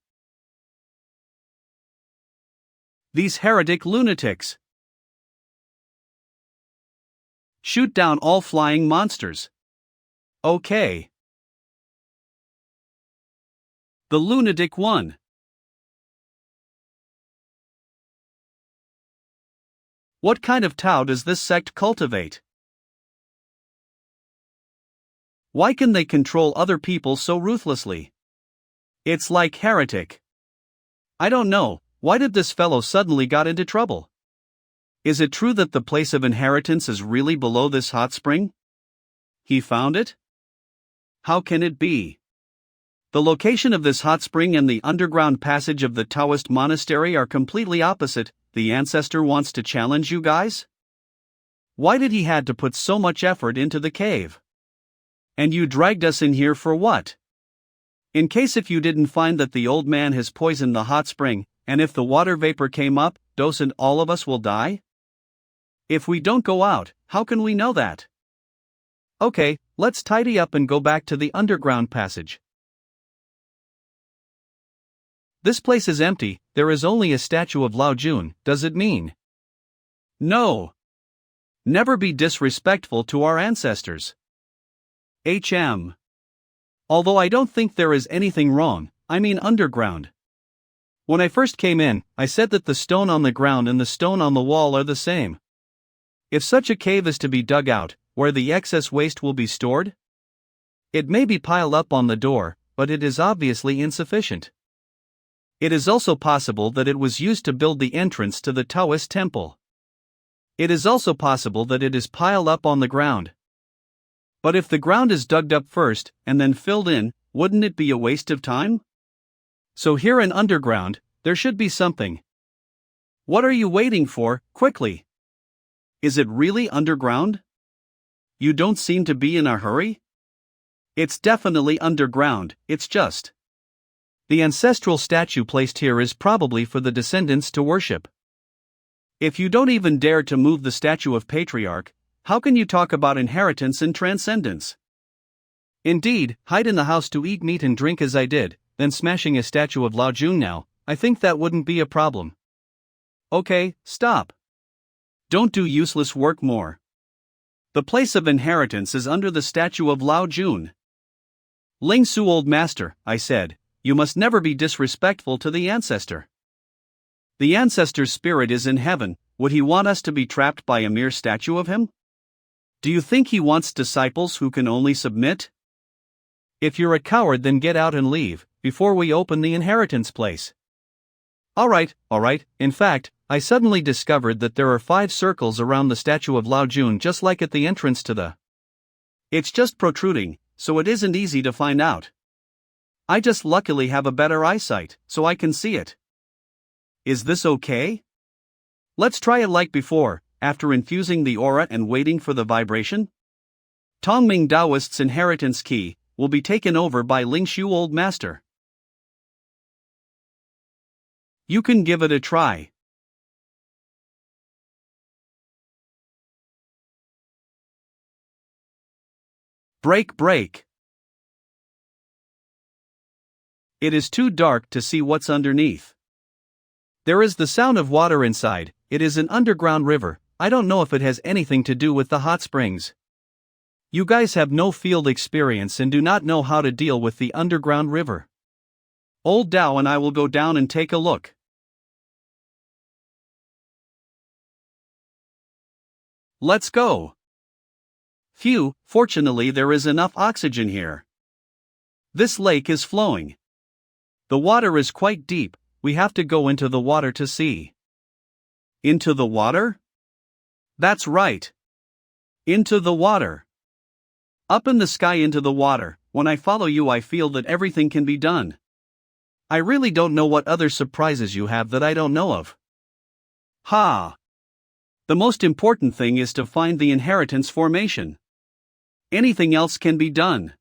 These heretic lunatics. Shoot down all flying monsters. Okay. The lunatic won. What kind of Tao does this sect cultivate? Why can they control other people so ruthlessly? It's like heretic. I don't know, why did this fellow suddenly got into trouble? Is it true that the place of inheritance is really below this hot spring? He found it? How can it be? The location of this hot spring and the underground passage of the Taoist monastery are completely opposite. The ancestor wants to challenge you guys? Why did he had to put so much effort into the cave? And you dragged us in here for what? In case if you didn't find that the old man has poisoned the hot spring, and if the water vapor came up, doesn't all of us will die? If we don't go out, how can we know that? Okay, let's tidy up and go back to the underground passage. This place is empty, there is only a statue of Lao Jun, does it mean? No. Never be disrespectful to our ancestors. Although I don't think there is anything wrong, I mean underground. When I first came in, I said that the stone on the ground and the stone on the wall are the same. If such a cave is to be dug out, where the excess waste will be stored? It may be piled up on the door, but it is obviously insufficient. It is also possible that it was used to build the entrance to the Taoist temple. It is also possible that it is piled up on the ground. But if the ground is dug up first, and then filled in, wouldn't it be a waste of time? So here in underground, there should be something. What are you waiting for, quickly? Is it really underground? You don't seem to be in a hurry? It's definitely underground, it's just. The ancestral statue placed here is probably for the descendants to worship. If you don't even dare to move the statue of Patriarch, how can you talk about inheritance and transcendence? Indeed, hide in the house to eat meat and drink as I did, then smashing a statue of Lao Jun now, I think that wouldn't be a problem. Okay, stop. Don't do useless work more. The place of inheritance is under the statue of Lao Jun. Ling Su old master, I said, you must never be disrespectful to the ancestor. The ancestor's spirit is in heaven, would he want us to be trapped by a mere statue of him? Do you think he wants disciples who can only submit? If you're a coward, then get out and leave, before we open the inheritance place. Alright, in fact, I suddenly discovered that there are 5 circles around the statue of Lao Jun just like at the entrance to the. It's just protruding, so it isn't easy to find out. I just luckily have a better eyesight, so I can see it. Is this okay? Let's try it like before, after infusing the aura and waiting for the vibration. Tongming Taoist's inheritance key will be taken over by Ling Shu old master. You can give it a try. Break. It is too dark to see what's underneath. There is the sound of water inside, it is an underground river, I don't know if it has anything to do with the hot springs. You guys have no field experience and do not know how to deal with the underground river. Old Dao and I will go down and take a look. Let's go. Phew, fortunately there is enough oxygen here. This lake is flowing. The water is quite deep, we have to go into the water to see. Into the water? That's right. Into the water. Up in the sky into the water, when I follow you I feel that everything can be done. I really don't know what other surprises you have that I don't know of. Ha! The most important thing is to find the inheritance formation. Anything else can be done.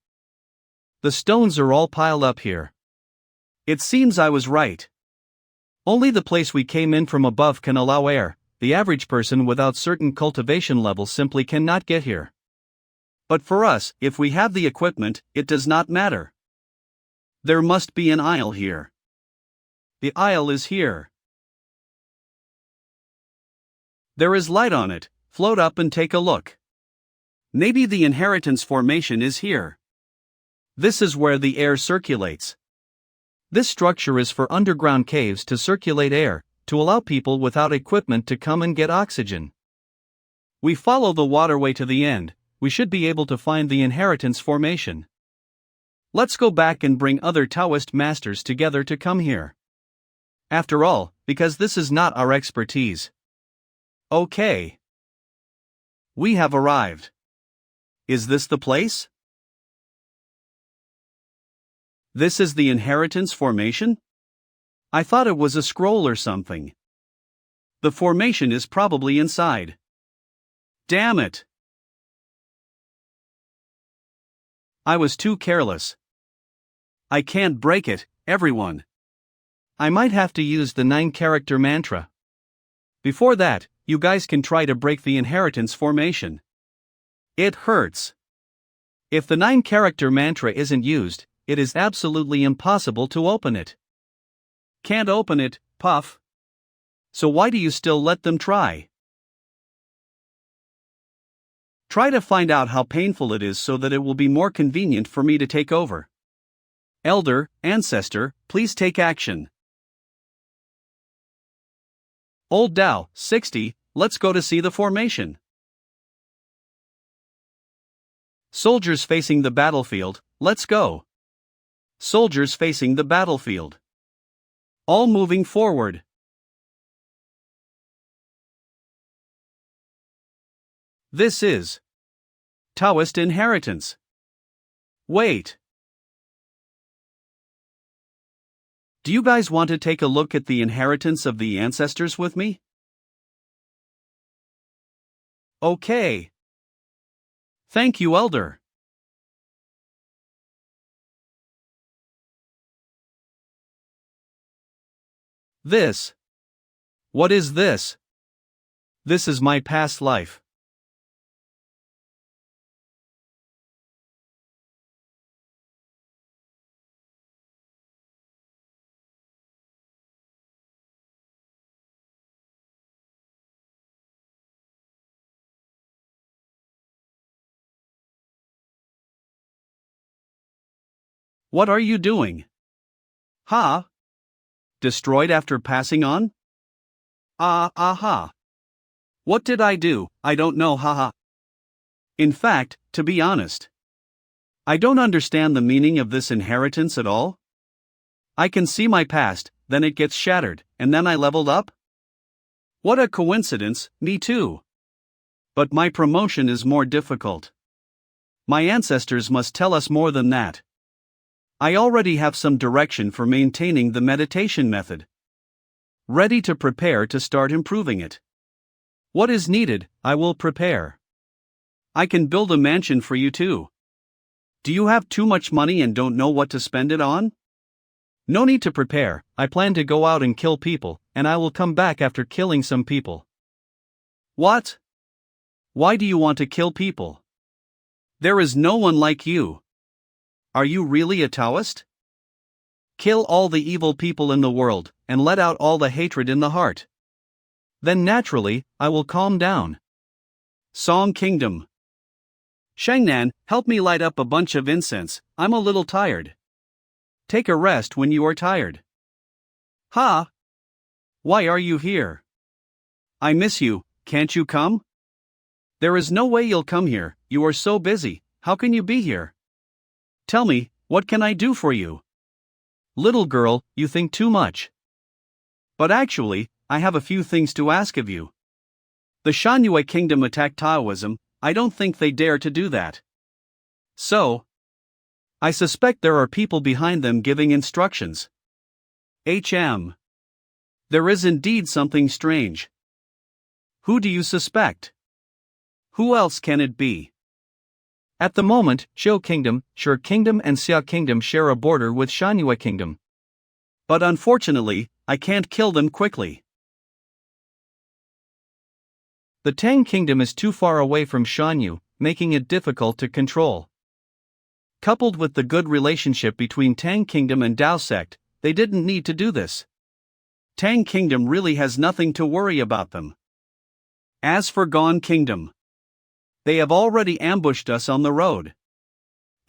The stones are all piled up here. It seems I was right. Only the place we came in from above can allow air, the average person without certain cultivation levels simply cannot get here. But for us, if we have the equipment, it does not matter. There must be an aisle here. The aisle is here. There is light on it, float up and take a look. Maybe the inheritance formation is here. This is where the air circulates. This structure is for underground caves to circulate air, to allow people without equipment to come and get oxygen. We follow the waterway to the end, we should be able to find the inheritance formation. Let's go back and bring other Taoist masters together to come here. After all, because this is not our expertise. Okay. We have arrived. Is this the place? This is the inheritance formation? I thought it was a scroll or something. The formation is probably inside. Damn it! I was too careless. I can't break it, everyone. I might have to use the 9-character mantra. Before that, you guys can try to break the inheritance formation. It hurts. If the 9-character mantra isn't used, it is absolutely impossible to open it. Can't open it, Puff. So why do you still let them try? Try to find out how painful it is so that it will be more convenient for me to take over. Elder, Ancestor, please take action. Old Dao, 60, let's go to see the formation. Soldiers facing the battlefield, let's go. Soldiers facing the battlefield. All moving forward. This is Taoist inheritance. Wait. Do you guys want to take a look at the inheritance of the ancestors with me? Okay. Thank you, Elder. This. What is this? This is my past life. What are you doing? Ha? Destroyed after passing on? Aha. What did I do? I don't know, haha. In fact, to be honest, I don't understand the meaning of this inheritance at all. I can see my past, then it gets shattered, and then I leveled up? What a coincidence, me too. But my promotion is more difficult. My ancestors must tell us more than that. I already have some direction for maintaining the meditation method. Ready to prepare to start improving it. What is needed, I will prepare. I can build a mansion for you too. Do you have too much money and don't know what to spend it on? No need to prepare, I plan to go out and kill people, and I will come back after killing some people. What? Why do you want to kill people? There is no one like you. Are you really a Taoist? Kill all the evil people in the world, and let out all the hatred in the heart. Then naturally, I will calm down. Song Kingdom. Shangnan, help me light up a bunch of incense, I'm a little tired. Take a rest when you are tired. Ha! Why are you here? I miss you, can't you come? There is no way you'll come here, you are so busy, how can you be here? Tell me, what can I do for you? Little girl, you think too much. But actually, I have a few things to ask of you. The Shangyue Kingdom attacked Taoism, I don't think they dare to do that. So, I suspect there are people behind them giving instructions. There is indeed something strange. Who do you suspect? Who else can it be? At the moment, Zhou Kingdom, Shi Kingdom and Xia Kingdom share a border with Shangyue Kingdom. But unfortunately, I can't kill them quickly. The Tang Kingdom is too far away from Shanyu, making it difficult to control. Coupled with the good relationship between Tang Kingdom and Dao Sect, they didn't need to do this. Tang Kingdom really has nothing to worry about them. As for Gone Kingdom, they have already ambushed us on the road.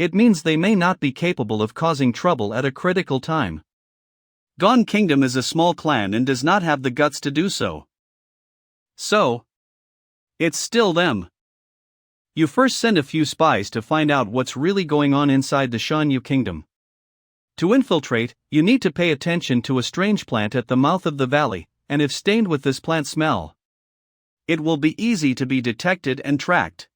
It means they may not be capable of causing trouble at a critical time. Gone Kingdom is a small clan and does not have the guts to do so. So, it's still them. You first send a few spies to find out what's really going on inside the Shanyu Kingdom. To infiltrate, you need to pay attention to a strange plant at the mouth of the valley, and if stained with this plant smell, it will be easy to be detected and tracked.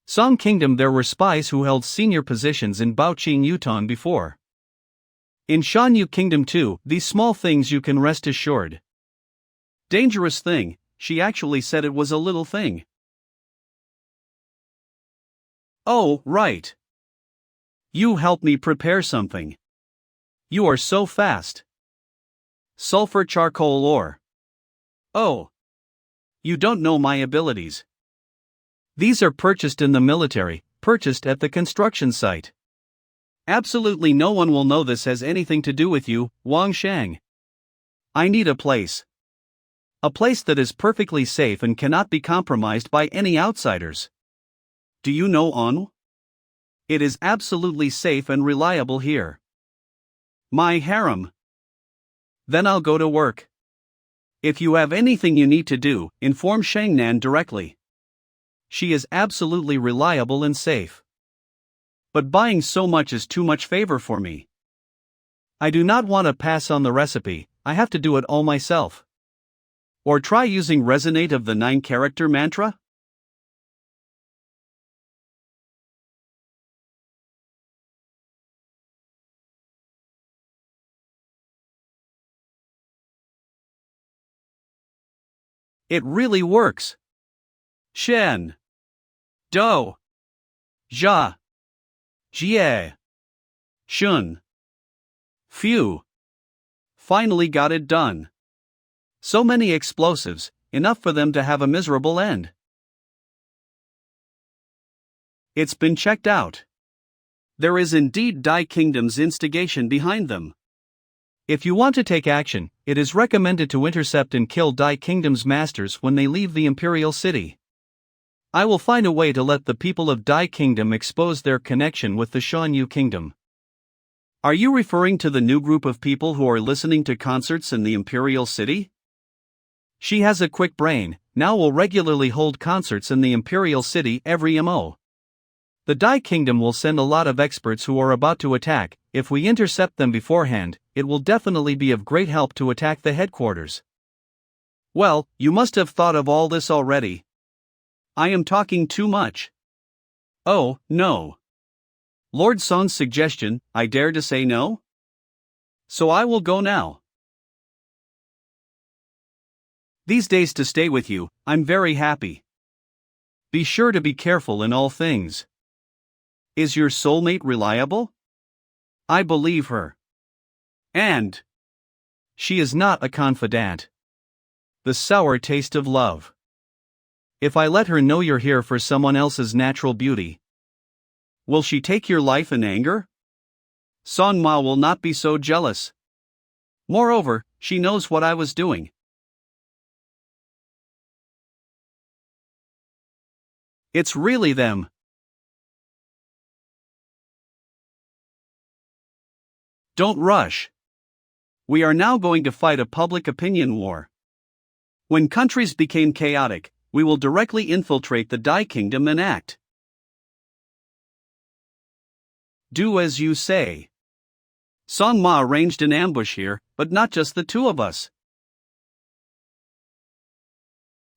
Song Kingdom, there were spies who held senior positions in Baoqing Yutan before. In Shanyu Kingdom too, these small things you can rest assured. Dangerous thing, she actually said it was a little thing. Oh, right. You helped me prepare something. You are so fast. Sulfur charcoal ore. Oh. You don't know my abilities. These are purchased in the military, purchased at the construction site. Absolutely no one will know this has anything to do with you, Wang Shang. I need a place. A place that is perfectly safe and cannot be compromised by any outsiders. Do you know On? It is absolutely safe and reliable here. My harem. Then I'll go to work. If you have anything you need to do, inform Shangnan directly. She is absolutely reliable and safe. But buying so much is too much favor for me. I do not want to pass on the recipe, I have to do it all myself. Or try using Resonate of the 9-character mantra? It really works. Shen. Do. Jia. Jie. Shun. Phew. Finally got it done. So many explosives, enough for them to have a miserable end. It's been checked out. There is indeed Dai Kingdom's instigation behind them. If you want to take action, it is recommended to intercept and kill Dai Kingdom's masters when they leave the Imperial City. I will find a way to let the people of Dai Kingdom expose their connection with the Shan Yu Kingdom. Are you referring to the new group of people who are listening to concerts in the Imperial City? She has a quick brain, now will regularly hold concerts in the Imperial City every MO. The Dai Kingdom will send a lot of experts who are about to attack. If we intercept them beforehand, it will definitely be of great help to attack the headquarters. Well, you must have thought of all this already. I am talking too much. Oh, no. Lord Son's suggestion, I dare to say no? So I will go now. These days to stay with you, I'm very happy. Be sure to be careful in all things. Is your soulmate reliable? I believe her. And she is not a confidant. The sour taste of love. If I let her know you're here for someone else's natural beauty, will she take your life in anger? Son Ma will not be so jealous. Moreover, she knows what I was doing. It's really them. Don't rush. We are now going to fight a public opinion war. When countries became chaotic, we will directly infiltrate the Dai Kingdom and act. Do as you say. Song Ma arranged an ambush here, but not just the two of us.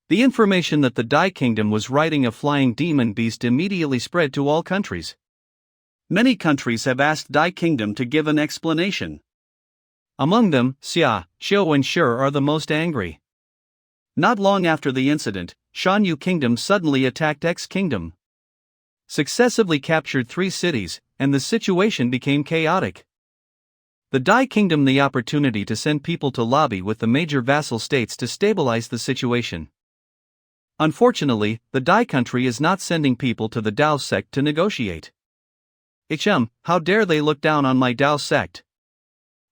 The information that the Dai Kingdom was riding a flying demon beast immediately spread to all countries. Many countries have asked Dai Kingdom to give an explanation. Among them, Xia, Xiu and Shi are the most angry. Not long after the incident, Shan Yu Kingdom suddenly attacked X Kingdom. Successively captured 3 cities, and the situation became chaotic. The Dai Kingdom the opportunity to send people to lobby with the major vassal states to stabilize the situation. Unfortunately, the Dai country is not sending people to the Dao sect to negotiate. How dare they look down on my Dao sect?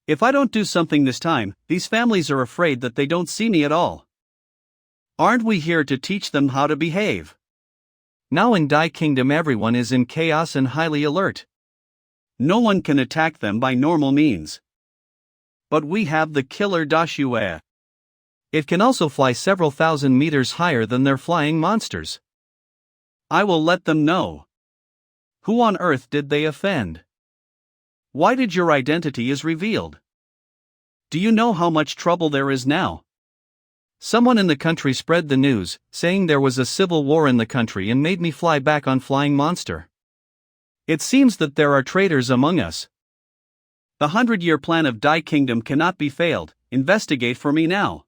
If I don't do something this time, these families are afraid that they don't see me at all. Aren't we here to teach them how to behave? Now in Dai Kingdom everyone is in chaos and highly alert. No one can attack them by normal means. But we have the killer Dashue. It can also fly several thousand meters higher than their flying monsters. I will let them know. Who on earth did they offend? Why did your identity is revealed? Do you know how much trouble there is now? Someone in the country spread the news, saying there was a civil war in the country and made me fly back on flying monster. It seems that there are traitors among us. The 100-year plan of Dai Kingdom cannot be failed. Investigate for me now.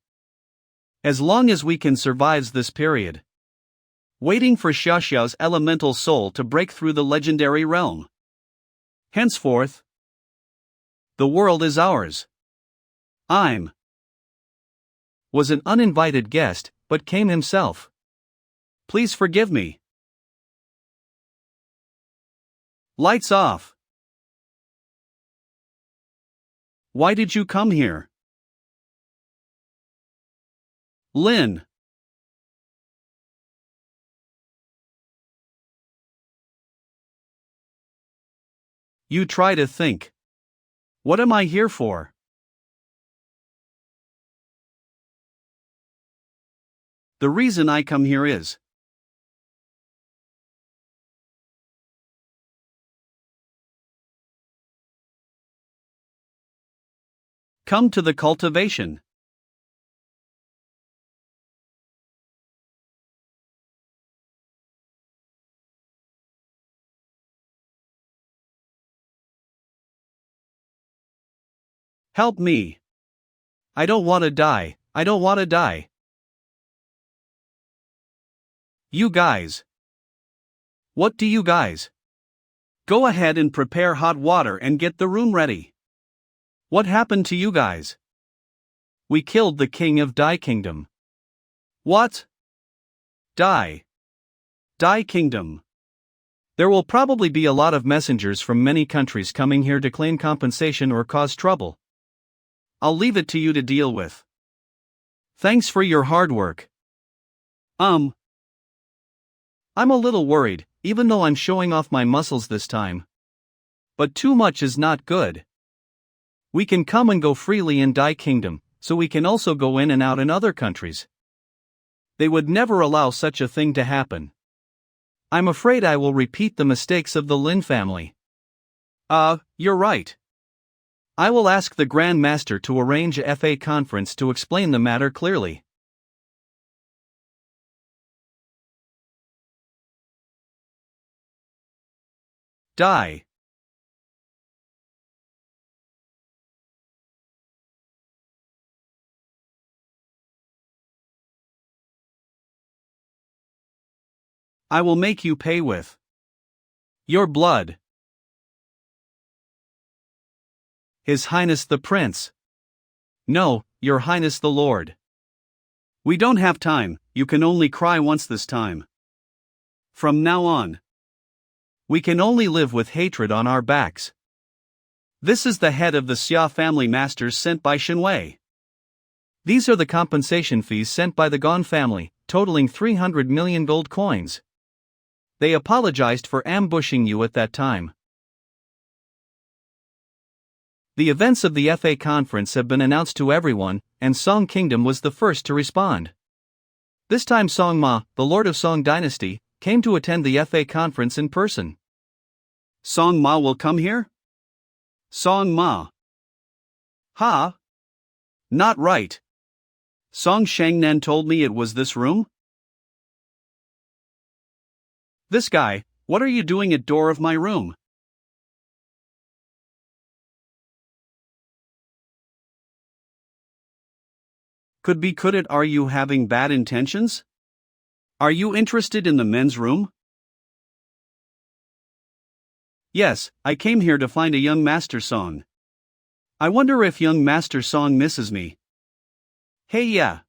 As long as we can survive this period. Waiting for Xiaoxiao's elemental soul to break through the legendary realm. Henceforth, The world is ours. I'm was an uninvited guest, but came himself. Please forgive me. Lights off. Why did you come here? Lin. You try to think. What am I here for? The reason I come here is come to the cultivation. Help me. I don't want to die. I don't want to die. You guys. What do you guys? Go ahead and prepare hot water and get the room ready. What happened to you guys? We killed the king of Dai Kingdom. What? Dai Kingdom. There will probably be a lot of messengers from many countries coming here to claim compensation or cause trouble. I'll leave it to you to deal with. Thanks for your hard work. I'm a little worried, even though I'm showing off my muscles this time. But too much is not good. We can come and go freely in Dai Kingdom, so we can also go in and out in other countries. They would never allow such a thing to happen. I'm afraid I will repeat the mistakes of the Lin family. You're right. I will ask the Grand Master to arrange a FA conference to explain the matter clearly. Die. I will make you pay with your blood. His Highness the Prince. No, Your Highness the Lord. We don't have time, you can only cry once this time. From now on, we can only live with hatred on our backs. This is the head of the Xia family masters sent by Shenwei. These are the compensation fees sent by the Gon family, totaling 300 million gold coins. They apologized for ambushing you at that time. The events of the FA conference have been announced to everyone, and Song Kingdom was the first to respond. This time Song Ma, the Lord of Song Dynasty, came to attend the FA conference in person. Song Ma will come here? Song Ma. Ha? Not right. Song Shangnan told me it was this room? This guy, what are you doing at door of my room? Could it are you having bad intentions? Are you interested in the men's room? Yes, I came here to find a young Master Song. I wonder if young Master Song misses me. Hey yeah.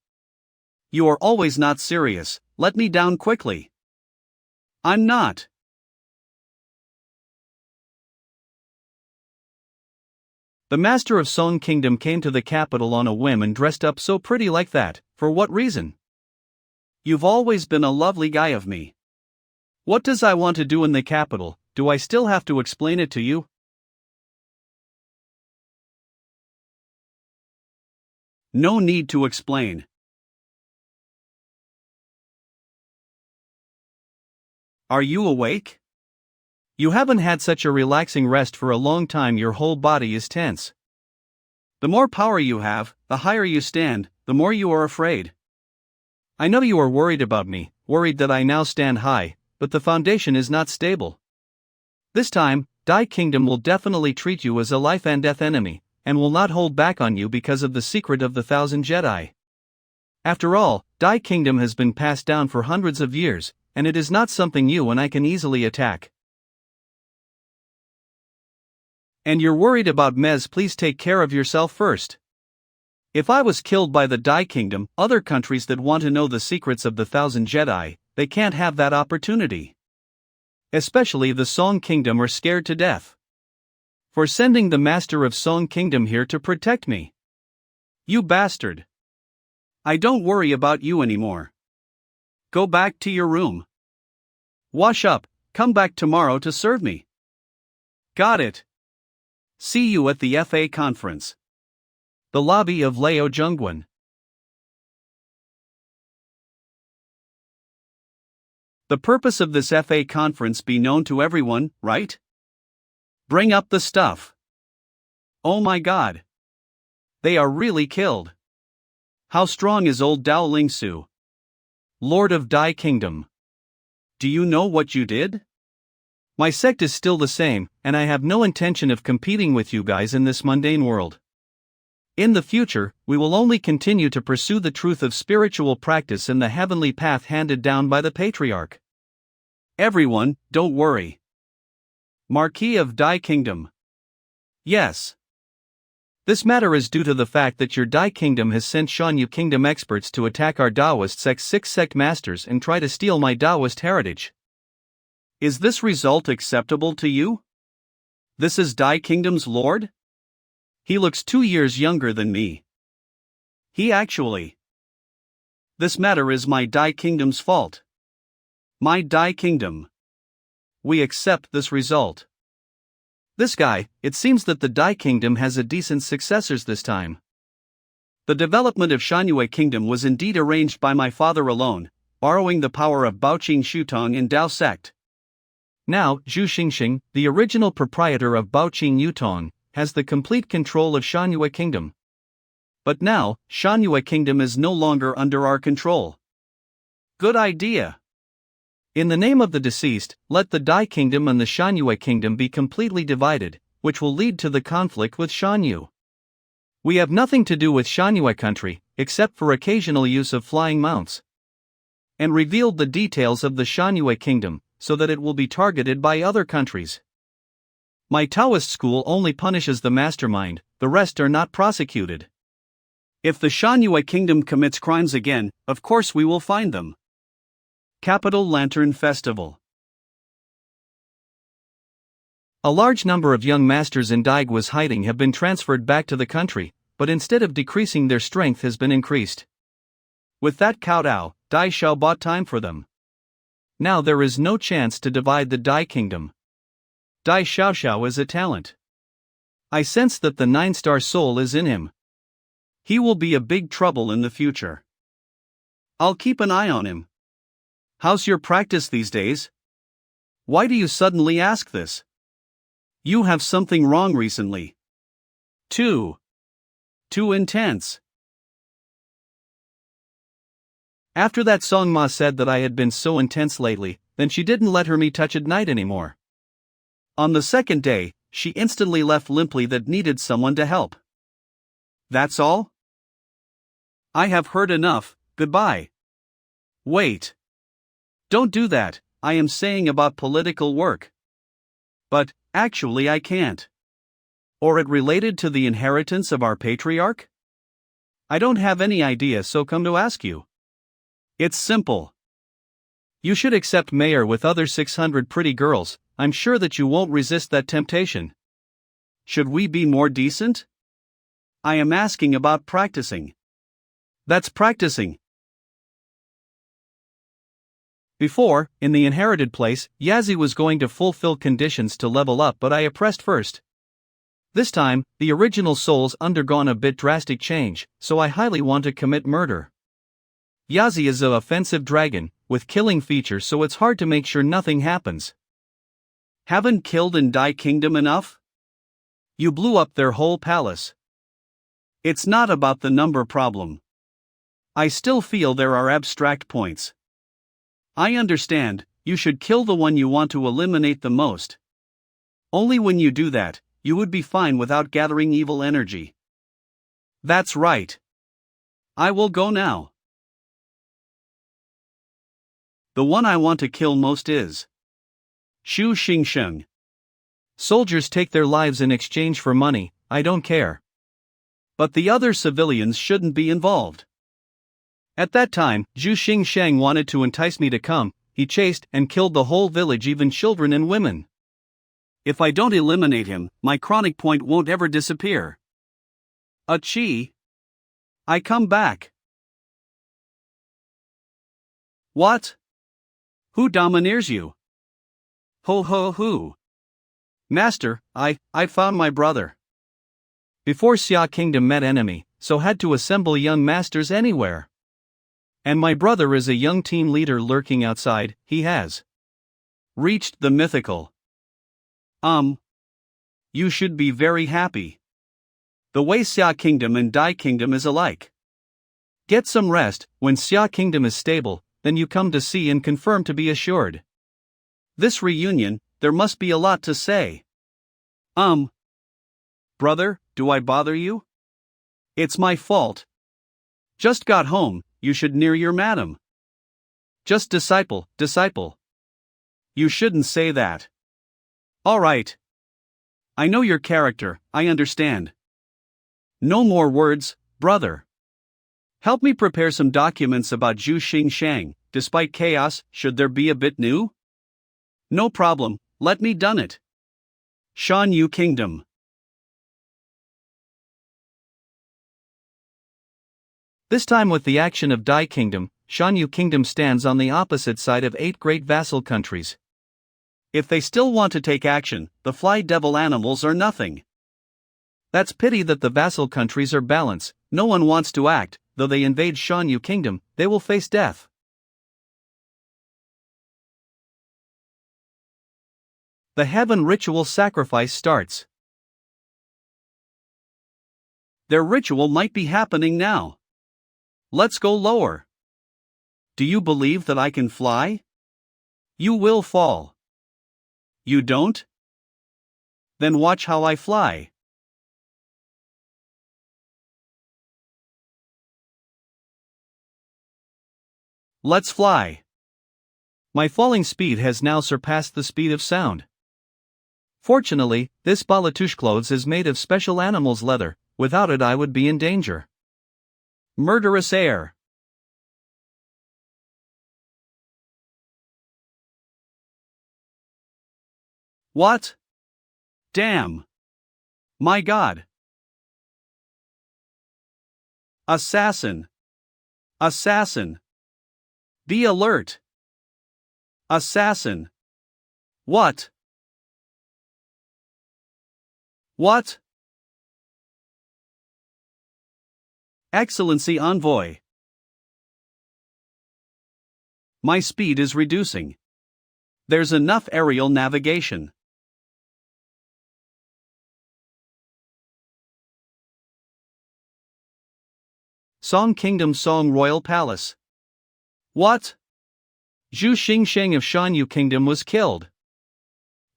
You are always not serious, let me down quickly. I'm not. The master of Song Kingdom came to the capital on a whim and dressed up so pretty like that, for what reason? You've always been a lovely guy of me. What does I want to do in the capital, do I still have to explain it to you? No need to explain. Are you awake? You haven't had such a relaxing rest for a long time, your whole body is tense. The more power you have, the higher you stand, the more you are afraid. I know you are worried about me, worried that I now stand high, but the foundation is not stable. This time, Dai Kingdom will definitely treat you as a life and death enemy, and will not hold back on you because of the secret of the 1,000 Jedi. After all, Dai Kingdom has been passed down for hundreds of years, and it is not something you and I can easily attack. And you're worried about Mez? Please take care of yourself first. If I was killed by the Dai Kingdom, other countries that want to know the secrets of the Thousand Jedi, they can't have that opportunity. Especially the Song Kingdom are scared to death. For sending the Master of Song Kingdom here to protect me. You bastard. I don't worry about you anymore. Go back to your room. Wash up, come back tomorrow to serve me. Got it. See you at the FA conference. The lobby of Leo Jungwan. The purpose of this FA conference be known to everyone, right? Bring up the stuff. Oh my god. They are really killed. How strong is old Dao Lingsu? Lord of Dai Kingdom. Do you know what you did? My sect is still the same, and I have no intention of competing with you guys in this mundane world. In the future, we will only continue to pursue the truth of spiritual practice and the heavenly path handed down by the Patriarch. Everyone, don't worry. Marquis of Dai Kingdom. Yes. This matter is due to the fact that your Dai Kingdom has sent Shanyu Kingdom experts to attack our Taoist sect's 6 sect masters and try to steal my Taoist heritage. Is this result acceptable to you? This is Dai Kingdom's lord? He looks 2 years younger than me. He actually. This matter is my Dai Kingdom's fault. My Dai Kingdom. We accept this result. This guy, it seems that the Dai Kingdom has a decent successors this time. The development of Shanyu Kingdom was indeed arranged by my father alone, borrowing the power of Baoqing Shutong in Dao sect. Now, Zhu Xingxing, the original proprietor of Baoqing Yutong, has the complete control of Shanyu Kingdom. But now, Shanyu Kingdom is no longer under our control. Good idea. In the name of the deceased, let the Dai Kingdom and the Shanyu Kingdom be completely divided, which will lead to the conflict with Shanyu. We have nothing to do with Shanyu country, except for occasional use of flying mounts. And revealed the details of the Shanyu Kingdom, so that it will be targeted by other countries. My Taoist school only punishes the mastermind, the rest are not prosecuted. If the Shanyu Kingdom commits crimes again, of course we will find them. Capital Lantern Festival. A large number of young masters in Daigua's hiding have been transferred back to the country, but instead of decreasing their strength has been increased. With that kowtow, Dai Xiao bought time for them. Now there is no chance to divide the Dai Kingdom. Dai Xiaoxiao is a talent. I sense that the 9-star soul is in him. He will be a big trouble in the future. I'll keep an eye on him. How's your practice these days? Why do you suddenly ask this? You have something wrong recently. Too intense. After that Song Ma said that I had been so intense lately, then she didn't let me touch at night anymore. On the second day, she instantly left limply that needed someone to help. That's all? I have heard enough, goodbye. Wait. Don't do that, I am saying about political work. But, actually I can't. Or it related to the inheritance of our patriarch? I don't have any idea, so come to ask you. It's simple. You should accept Mayor with other 600 pretty girls, I'm sure that you won't resist that temptation. Should we be more decent? I am asking about practicing. That's practicing. Before, in the inherited place, Yazzie was going to fulfill conditions to level up, but I oppressed first. This time, the original soul's undergone a bit drastic change, so I highly want to commit murder. Yazzie is a offensive dragon, with killing features, so it's hard to make sure nothing happens. Haven't killed in Dai Kingdom enough? You blew up their whole palace. It's not about the number problem. I still feel there are abstract points. I understand, you should kill the one you want to eliminate the most. Only when you do that, you would be fine without gathering evil energy. That's right. I will go now. The one I want to kill most is Xu Xingsheng. Soldiers take their lives in exchange for money, I don't care. But the other civilians shouldn't be involved. At that time, Zhu Xingsheng wanted to entice me to come. He chased and killed the whole village, even children and women. If I don't eliminate him, my chronic point won't ever disappear. Achie! I come back. What? Who domineers you? Ho ho ho. Master, I found my brother. Before Xia Kingdom met enemy, so had to assemble young masters anywhere. And my brother is a young team leader lurking outside. He has reached the mythical. You should be very happy. The way Xia Kingdom and Dai Kingdom is alike. Get some rest. When Xia Kingdom is stable, then you come to see and confirm to be assured. This reunion, there must be a lot to say. Brother, do I bother you? It's my fault. Just got home, you should near your madam. Just disciple. You shouldn't say that. Alright. I know your character, I understand. No more words, brother. Help me prepare some documents about Zhu Xingsheng, despite chaos, should there be a bit new? No problem, let me done it. Shan Yu Kingdom. This time with the action of Dai Kingdom, Shan Yu Kingdom stands on the opposite side of 8 great vassal countries. If they still want to take action, the fly devil animals are nothing. That's pity that the vassal countries are balanced. No one wants to act. Though they invade Shan Yu Kingdom, they will face death. The heaven ritual sacrifice starts. Their ritual might be happening now. Let's go lower. Do you believe that I can fly? You will fall. You don't? Then watch how I fly. Let's fly. My falling speed has now surpassed the speed of sound. Fortunately, this balatouche clothes is made of special animal's leather. Without it I would be in danger. Murderous air. What? Damn. My God. Assassin. Assassin. Be alert. Assassin. What? What? Excellency Envoy. My speed is reducing. There's enough aerial navigation. Song Kingdom Song Royal Palace. What? Zhu Xingsheng of Shan Yu Kingdom was killed.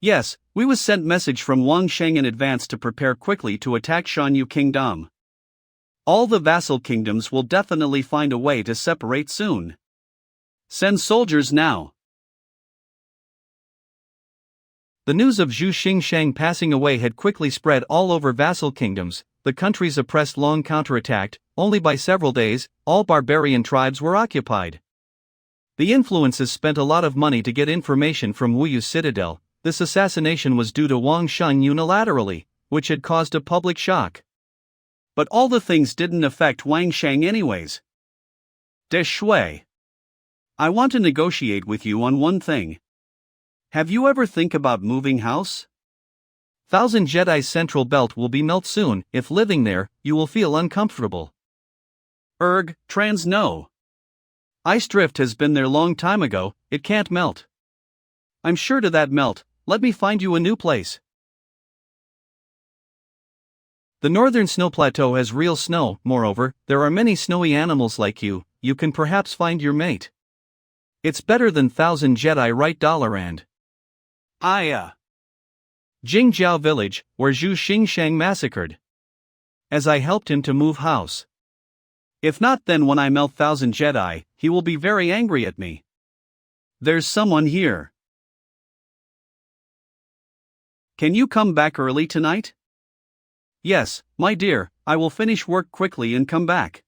Yes, we was sent message from Wang Sheng in advance to prepare quickly to attack Shan Yu Kingdom. All the vassal kingdoms will definitely find a way to separate soon. Send soldiers now. The news of Zhu Xingsheng passing away had quickly spread all over vassal kingdoms. The countries oppressed Long counterattacked. Only by several days, all barbarian tribes were occupied. The influences spent a lot of money to get information from Wuyu Citadel. This assassination was due to Wang Sheng unilaterally, which had caused a public shock. But all the things didn't affect Wang Sheng anyways. De Shui. I want to negotiate with you on one thing. Have you ever think about moving house? 1,000 Jedi's central belt will be melt soon. If living there, you will feel uncomfortable. Trans no. Ice drift has been there long time ago, it can't melt. I'm sure to that melt, let me find you a new place. The northern snow plateau has real snow. Moreover, there are many snowy animals like you can perhaps find your mate. It's better than 1,000 Jedi right dollar and Jingjiao village, where Zhu Xingsheng massacred. As I helped him to move house. If not, then when I melt 1,000 Jedi, he will be very angry at me. There's someone here. Can you come back early tonight? Yes, my dear, I will finish work quickly and come back.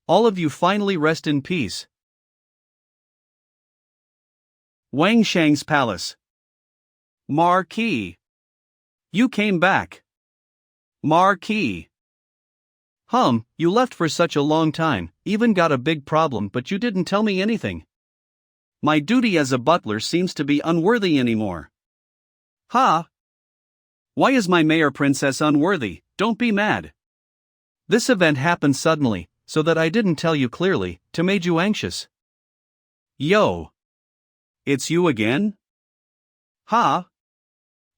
All of you finally rest in peace. Wang Shang's palace. Marquis. You came back. Marquis. You left for such a long time, even got a big problem, but you didn't tell me anything. My duty as a butler seems to be unworthy anymore. Ha! Why is my mayor princess unworthy? Don't be mad. This event happened suddenly, so that I didn't tell you clearly, to made you anxious. Yo! It's you again? Ha!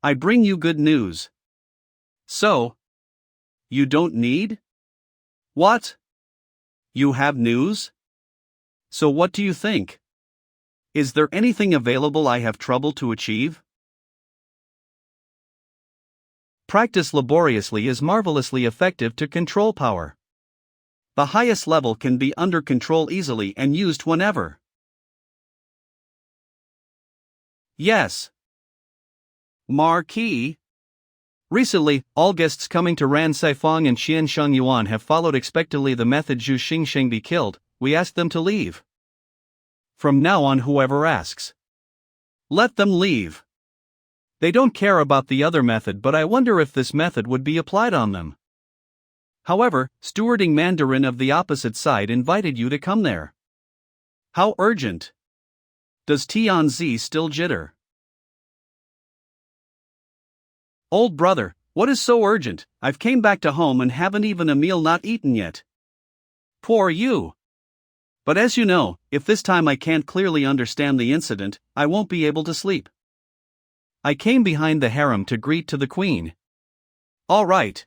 I bring you good news. So? You don't need? What? You have news? So what do you think? Is there anything available I have trouble to achieve? Practice laboriously is marvelously effective to control power. The highest level can be under control easily and used whenever. Yes. Marquis. Recently, all guests coming to Ran Saifang and Xiansheng Yuan have followed expectantly the method Zhu Xingsheng be killed. We ask them to leave. From now on, whoever asks, let them leave. They don't care about the other method, but I wonder if this method would be applied on them. However, stewarding Mandarin of the opposite side invited you to come there. How urgent? Does Tianzi still jitter? Old brother, what is so urgent? I've came back to home and haven't even a meal not eaten yet. Poor you. But as you know, if this time I can't clearly understand the incident, I won't be able to sleep. I came behind the harem to greet to the queen. All right.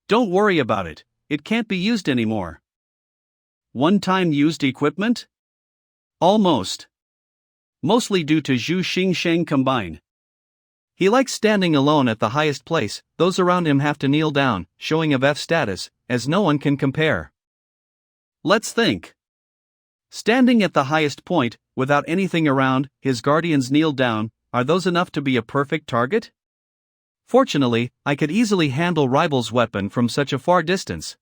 Don't worry about it, it can't be used anymore. One-time used equipment? Almost. Mostly due to Zhu Xingsheng combine. He likes standing alone at the highest place, those around him have to kneel down, showing of F status, as no one can compare. Let's think. Standing at the highest point, without anything around, his guardians kneel down, are those enough to be a perfect target? Fortunately, I could easily handle rival's weapon from such a far distance.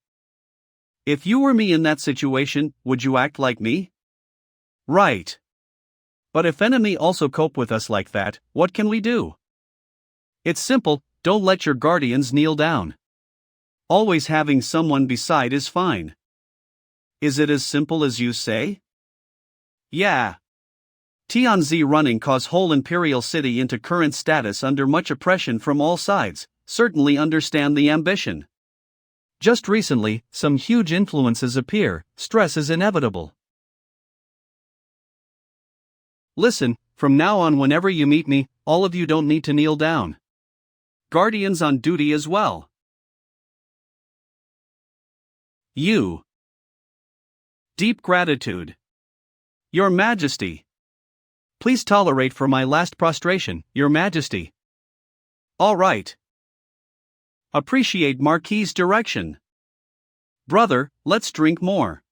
If you were me in that situation, would you act like me? Right. But if enemy also cope with us like that, what can we do? It's simple, don't let your guardians kneel down. Always having someone beside is fine. Is it as simple as you say? Yeah. Tianzi running cause whole imperial city into current status under much oppression from all sides, certainly understand the ambition. Just recently, some huge influences appear, stress is inevitable. Listen, from now on whenever you meet me, all of you don't need to kneel down. Guardians on duty as well. You. Deep gratitude. Your Majesty. Please tolerate for my last prostration, Your Majesty. All right. Appreciate Marquis's direction. Brother, let's drink more.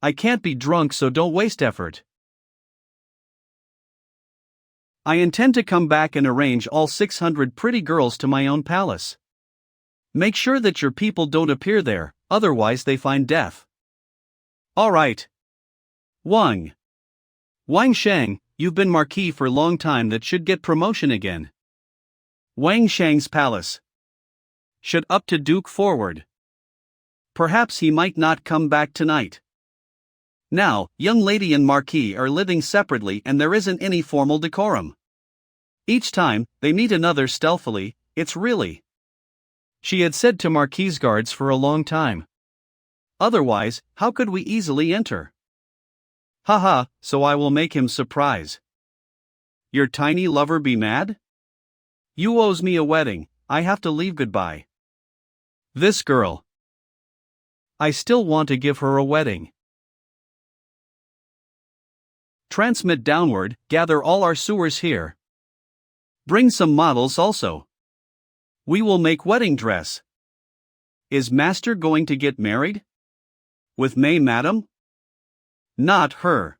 I can't be drunk, so don't waste effort. I intend to come back and arrange all 600 pretty girls to my own palace. Make sure that your people don't appear there, otherwise they find death. All right. Wang Shang, you've been Marquis for a long time, that should get promotion again. Wang Shang's palace. Should up to Duke forward. Perhaps he might not come back tonight. Now, young lady and Marquis are living separately and there isn't any formal decorum. Each time, they meet another stealthily, it's really. She had said to Marquis' guards for a long time. Otherwise, how could we easily enter? Haha, so I will make him surprise. Your tiny lover be mad? You owes me a wedding, I have to leave, goodbye. This girl. I still want to give her a wedding. Transmit downward, gather all our sewers here. Bring some models also. We will make wedding dress. Is Master going to get married? With May Madam? Not her.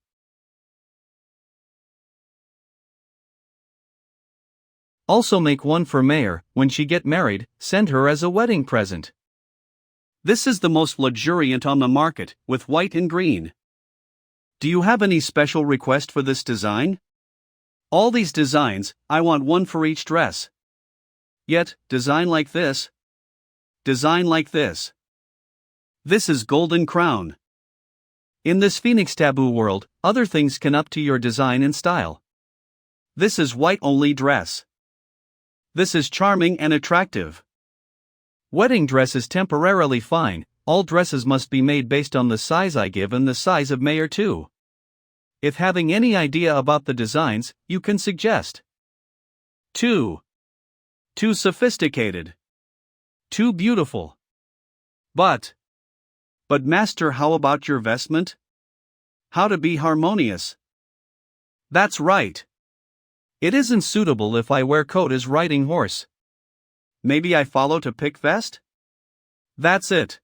Also make one for Mayor. When she get married, send her as a wedding present. This is the most luxuriant on the market, with white and green. Do you have any special request for this design? All these designs, I want one for each dress. Yet, design like this. Design like this. This is golden crown. In this Phoenix taboo world, other things can up to your design and style. This is white only dress. This is charming and attractive. Wedding dress is temporarily fine. All dresses must be made based on the size I give and the size of Mayor too. If having any idea about the designs, you can suggest. Too sophisticated. Too beautiful. But master, how about your vestment? How to be harmonious? That's right. It isn't suitable if I wear coat as riding horse. Maybe I follow to pick vest? That's it.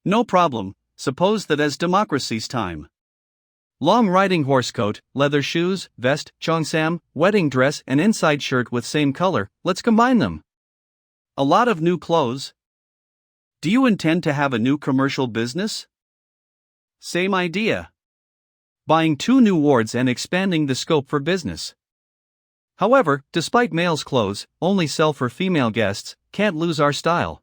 No problem, suppose that as democracy's time. Long riding horse coat, leather shoes, vest, cheongsam, wedding dress and inside shirt with same color, let's combine them. A lot of new clothes. Do you intend to have a new commercial business? Same idea. Buying 2 new wards and expanding the scope for business. However, despite males' clothes, only sell for female guests, can't lose our style.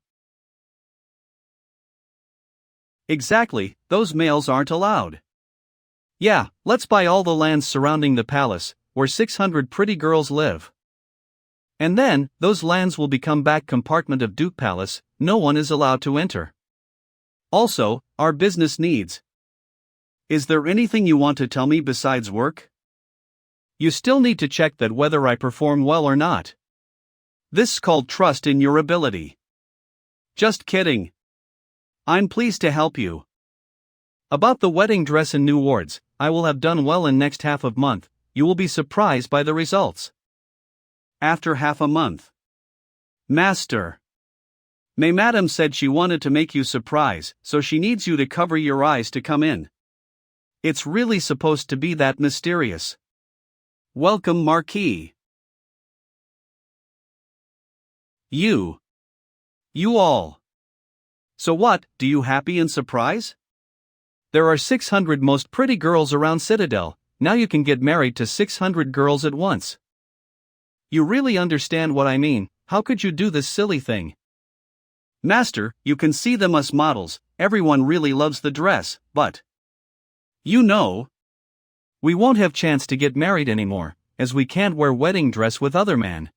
Exactly, those males aren't allowed. Yeah, let's buy all the lands surrounding the palace, where 600 pretty girls live. And then, those lands will become back compartment of Duke Palace, no one is allowed to enter. Also, our business needs. Is there anything you want to tell me besides work? You still need to check that whether I perform well or not. This is called trust in your ability. Just kidding. I'm pleased to help you. About the wedding dress and new wards, I will have done well in next half of month. You will be surprised by the results. After half a month. Master. May Madam said she wanted to make you surprise, so she needs you to cover your eyes to come in. It's really supposed to be that mysterious. Welcome, Marquis. You all. So what, do you happy and surprise? There are 600 most pretty girls around Citadel, now you can get married to 600 girls at once. You really understand what I mean, how could you do this silly thing? Master, you can see them us models, everyone really loves the dress, but you know, we won't have chance to get married anymore, as we can't wear wedding dress with other man.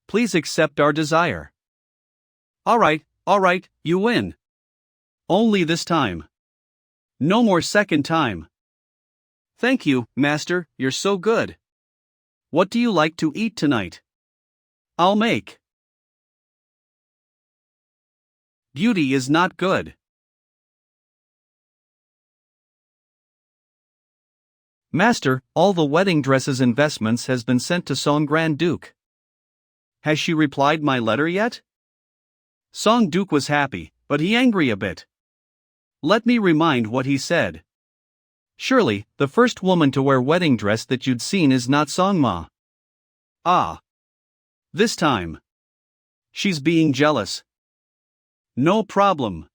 Please accept our desire. Alright, you win. Only this time. No more second time. Thank you, Master, you're so good. What do you like to eat tonight? I'll make. Beauty is not good. Master, all the wedding dresses investments has been sent to Song Grand Duke. Has she replied my letter yet? Song Duke was happy, but he angry a bit. Let me remind what he said. Surely, the first woman to wear wedding dress that you'd seen is not Song Ma. Ah. This time. She's being jealous. No problem.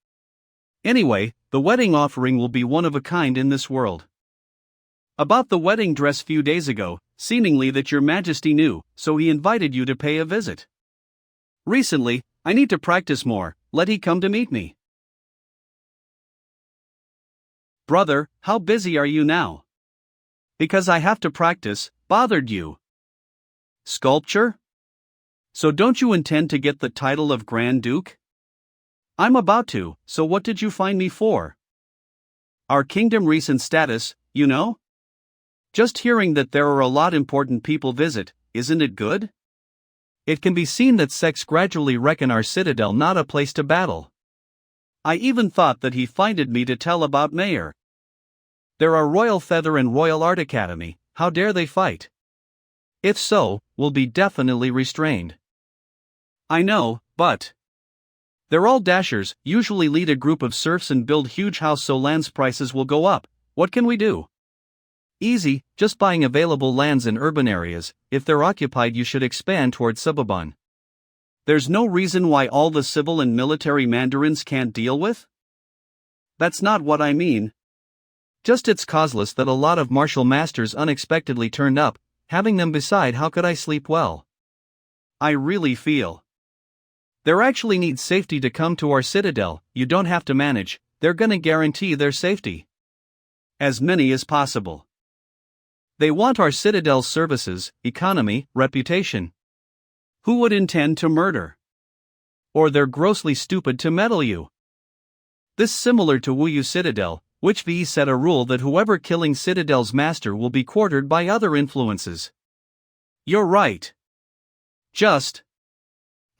Anyway, the wedding offering will be one of a kind in this world. About the wedding dress few days ago, seemingly that your majesty knew, so he invited you to pay a visit. Recently, I need to practice more, let he come to meet me. Brother, how busy are you now? Because I have to practice, bothered you. Sculpture? So don't you intend to get the title of Grand Duke? I'm about to, so what did you find me for? Our kingdom recent status, you know? Just hearing that there are a lot important people visit, isn't it good? It can be seen that sects gradually reckon our citadel not a place to battle. I even thought that he finded me to tell about Mayor. There are Royal Feather and Royal Art Academy, how dare they fight? If so, we'll be definitely restrained. I know, but they're all dashers, usually lead a group of serfs and build huge house so lands prices will go up. What can we do? Easy, just buying available lands in urban areas. If they're occupied, you should expand toward suburban. There's no reason why all the civil and military mandarins can't deal with? That's not what I mean. Just it's causeless that a lot of martial masters unexpectedly turned up. Having them beside, how could I sleep well? I really feel there actually needs safety to come to our citadel. You don't have to manage, they're gonna guarantee their safety. As many as possible. They want our citadel's services, economy, reputation. Who would intend to murder? Or they're grossly stupid to meddle you. This similar to Wuyou Citadel, which V set a rule that whoever killing Citadel's master will be quartered by other influences. You're right.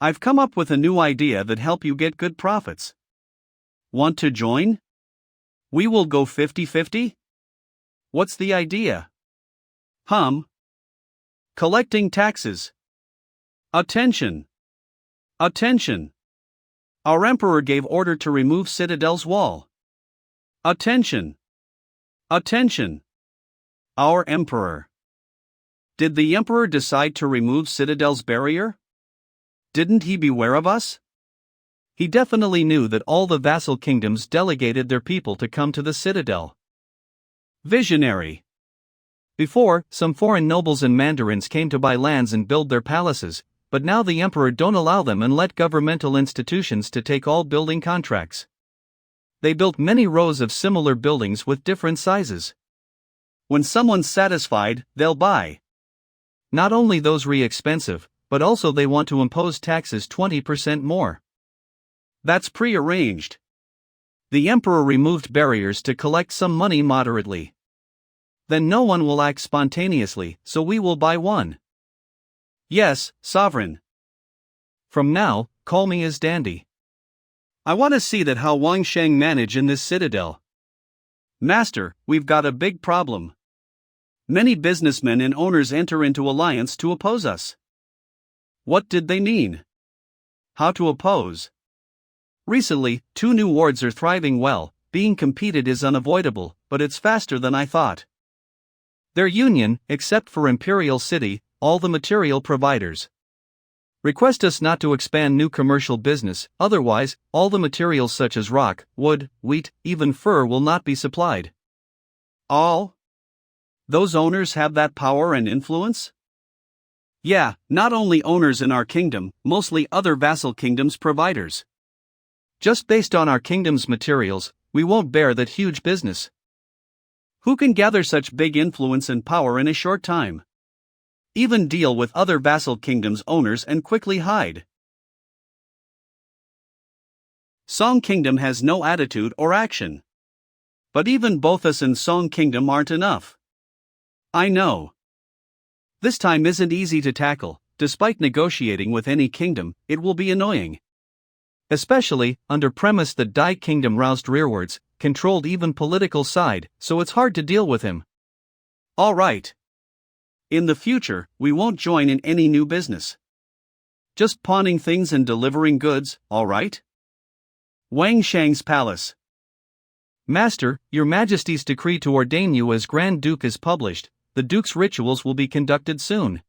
I've come up with a new idea that help you get good profits. Want to join? We will go 50-50? What's the idea? Collecting taxes. Attention! Attention! Our emperor gave order to remove Citadel's wall. Attention! Attention! Our emperor. Did the emperor decide to remove Citadel's barrier? Didn't he beware of us? He definitely knew that all the vassal kingdoms delegated their people to come to the citadel. Visionary. Before, some foreign nobles and mandarins came to buy lands and build their palaces, but now the emperor don't allow them and let governmental institutions to take all building contracts. They built many rows of similar buildings with different sizes. When someone's satisfied, they'll buy. Not only those expensive, but also they want to impose taxes 20% more. That's pre-arranged. The emperor removed barriers to collect some money moderately. Then no one will act spontaneously, so we will buy one. Yes, sovereign. From now, call me as Dandy. I want to see that how Wang Sheng manage in this citadel. Master, we've got a big problem. Many businessmen and owners enter into alliance to oppose us. What did they mean? How to oppose? Recently, 2 new wards are thriving well. Being competed is unavoidable, but it's faster than I thought. Their union, except for Imperial City, all the material providers. Request us not to expand new commercial business, otherwise, all the materials such as rock, wood, wheat, even fur will not be supplied. All? Those owners have that power and influence? Yeah, not only owners in our kingdom, mostly other vassal kingdoms' providers. Just based on our kingdom's materials, we won't bear that huge business. Who can gather such big influence and power in a short time? Even deal with other vassal kingdoms' owners and quickly hide. Song Kingdom has no attitude or action. But even Bothus and Song Kingdom aren't enough. I know. This time isn't easy to tackle. Despite negotiating with any kingdom, it will be annoying. Especially, under premise that Dai Kingdom roused rearwards, controlled even political side, so it's hard to deal with him. Alright. In the future, we won't join in any new business. Just pawning things and delivering goods, alright? Wang Shang's palace. Master, your majesty's decree to ordain you as Grand Duke is published. The Duke's rituals will be conducted soon.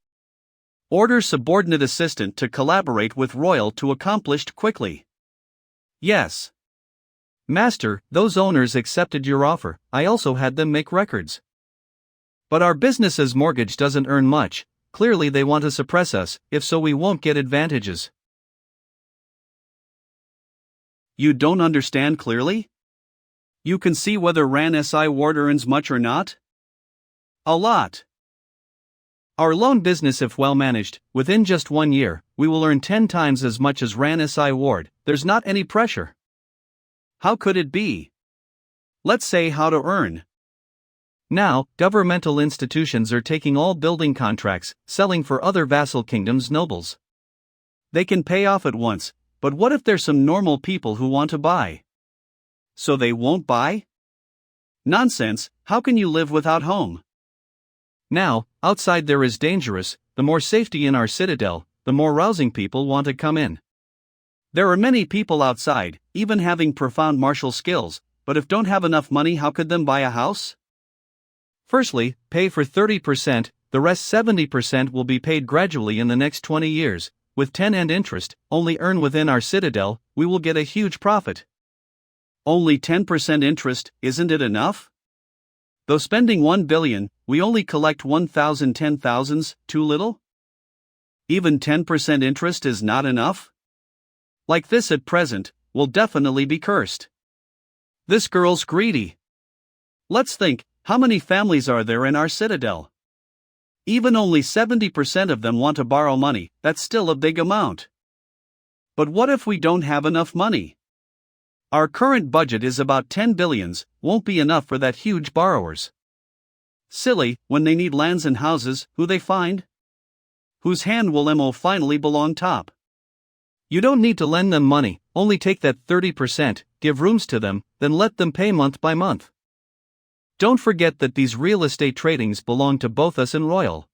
Order subordinate assistant to collaborate with royal to accomplished quickly. Yes. Master, those owners accepted your offer. I also had them make records. But our business as mortgage doesn't earn much. Clearly they want to suppress us, if so we won't get advantages. You don't understand clearly? You can see whether Ran SI Ward earns much or not? A lot. Our loan business, if well managed, within just 1 year, we will earn 10 times as much as Ran SI Ward. There's not any pressure. How could it be? Let's say how to earn. Now, governmental institutions are taking all building contracts, selling for other vassal kingdoms' nobles. They can pay off at once, but what if there's some normal people who want to buy? So they won't buy? Nonsense, how can you live without home? Now, outside there is dangerous, the more safety in our citadel, the more rousing people want to come in. There are many people outside, even having profound martial skills, but if don't have enough money, how could them buy a house? Firstly, pay for 30%, the rest 70% will be paid gradually in the next 20 years, with 10 and interest, only earn within our citadel, we will get a huge profit. Only 10% interest, isn't it enough? Though spending 1 billion, we only collect 1,000 10,000s, too little? Even 10% interest is not enough? Like this at present, will definitely be cursed. This girl's greedy. Let's think, how many families are there in our citadel? Even only 70% of them want to borrow money, that's still a big amount. But what if we don't have enough money? Our current budget is about 10 billions, won't be enough for that huge borrowers. Silly, when they need lands and houses, who they find? Whose hand will MO finally belong top? You don't need to lend them money, only take that 30%, give rooms to them, then let them pay month by month. Don't forget that these real estate tradings belong to both us and Royal.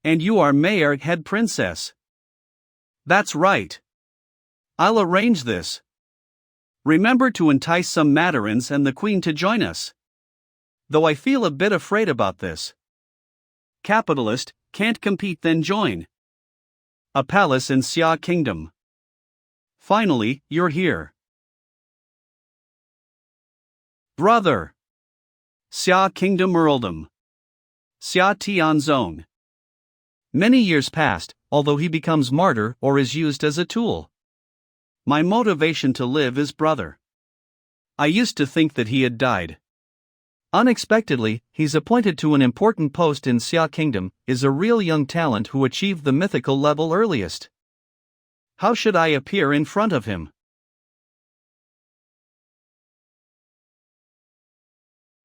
And you are Mayor Head Princess. That's right. I'll arrange this. Remember to entice some Mandarins and the Queen to join us. Though I feel a bit afraid about this. Capitalist, can't compete then join. A palace in Xia Kingdom. Finally, you're here. Brother. Xia Kingdom Earldom. Xia Tian Zone. Many years passed, although he becomes martyr or is used as a tool. My motivation to live is brother. I used to think that he had died. Unexpectedly, he's appointed to an important post in Xia Kingdom, is a real young talent who achieved the mythical level earliest. How should I appear in front of him?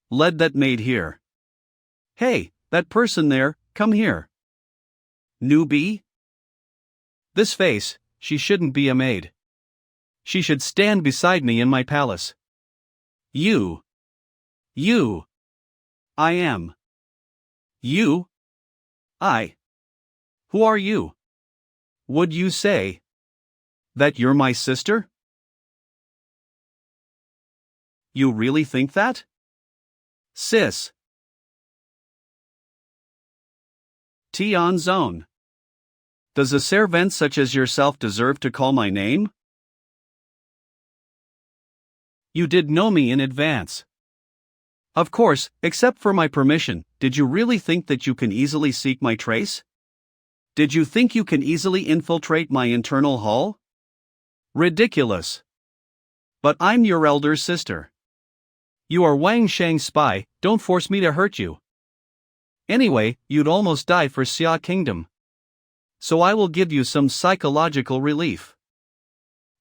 Led that maid here. Hey, that person there, come here. Newbie? This face, she shouldn't be a maid. She should stand beside me in my palace. You. I am. You. I. Who are you? Would you say that you're my sister? You really think that? Sis. Tian Zone. Does a servant such as yourself deserve to call my name? You did know me in advance. Of course, except for my permission, did you really think that you can easily seek my trace? Did you think you can easily infiltrate my internal hull? Ridiculous. But I'm your elder sister. You are Wang Shang's spy, don't force me to hurt you. Anyway, you'd almost die for Xia Kingdom. So I will give you some psychological relief.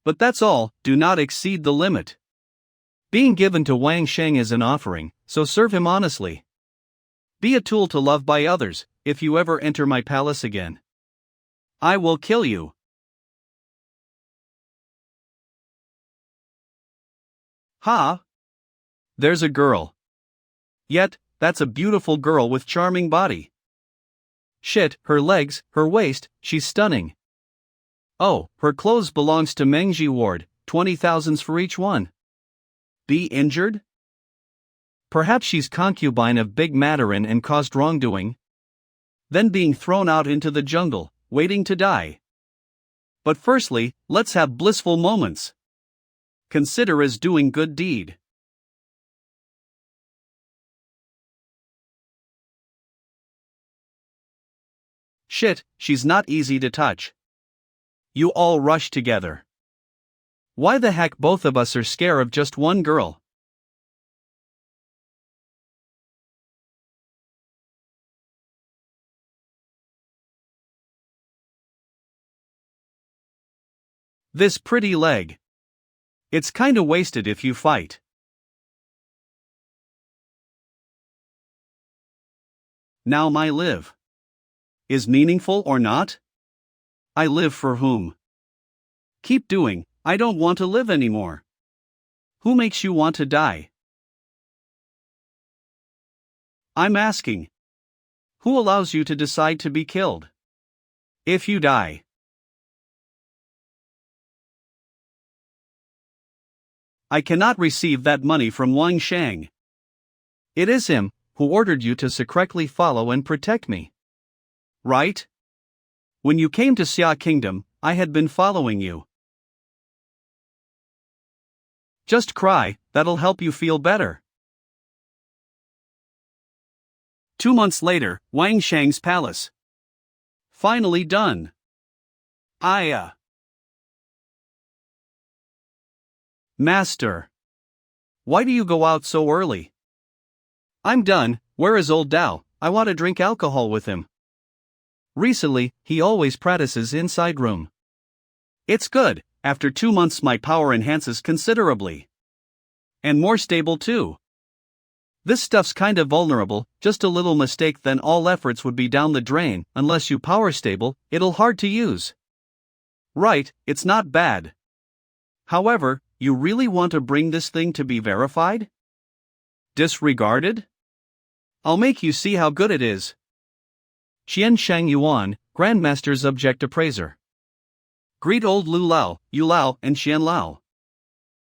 But that's all, do not exceed the limit. Being given to Wang Shang is an offering, so serve him honestly. Be a tool to love by others, if you ever enter my palace again. I will kill you. Ha! There's a girl. Yet, that's a beautiful girl with charming body. Shit, her legs, her waist, she's stunning. Oh, her clothes belongs to Mengji Ward, 20,000s for each one. Be injured? Perhaps she's concubine of Big Mandarin and caused wrongdoing. Then being thrown out into the jungle, waiting to die. But firstly, let's have blissful moments. Consider as doing good deed. Shit, she's not easy to touch. You all rush together. Why the heck both of us are scared of just one girl? This pretty leg. It's kinda wasted if you fight. Now my live. Is meaningful or not? I live for whom? Keep doing, I don't want to live anymore. Who makes you want to die? I'm asking. Who allows you to decide to be killed? If you die. I cannot receive that money from Wang Shang. It is him who ordered you to secretly follow and protect me. Right? When you came to Xia Kingdom, I had been following you. Just cry, that'll help you feel better. 2 months later, Wang Shang's palace. Finally done. Master. Why do you go out so early? I'm done. Where is old Dao? I want to drink alcohol with him. Recently, he always practices inside room. It's good, after 2 months my power enhances considerably. And more stable too. This stuff's kind of vulnerable, just a little mistake then all efforts would be down the drain, unless you power stable, it'll hard to use. Right, it's not bad. However, you really want to bring this thing to be verified? Disregarded? I'll make you see how good it is. Qian Shang Yuan, Grandmaster's Object Appraiser. Greet old Lu Lao, Yu Lao, and Xian Lao.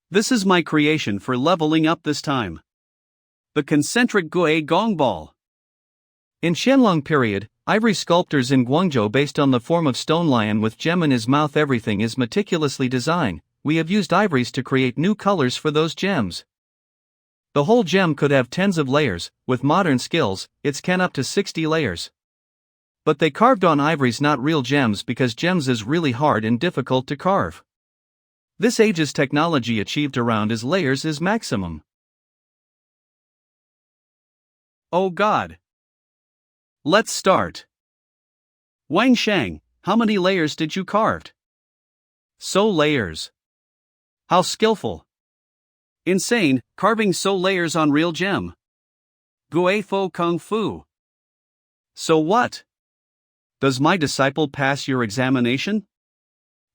This is my creation for leveling up this time. The concentric Gui Gong Ball. In Qianlong period, ivory sculptors in Guangzhou based on the form of stone lion with gem in his mouth. Everything is meticulously designed. We have used ivories to create new colors for those gems. The whole gem could have tens of layers. With modern skills, it can up to 60 layers. But they carved on ivories, not real gems, because gems is really hard and difficult to carve. This age's technology achieved around his layers is maximum. Oh God. Let's start. Wang Shang, how many layers did you carved? So layers. How skillful. Insane, carving so layers on real gem. Gui Fo Kung Fu. So what? Does my disciple pass your examination?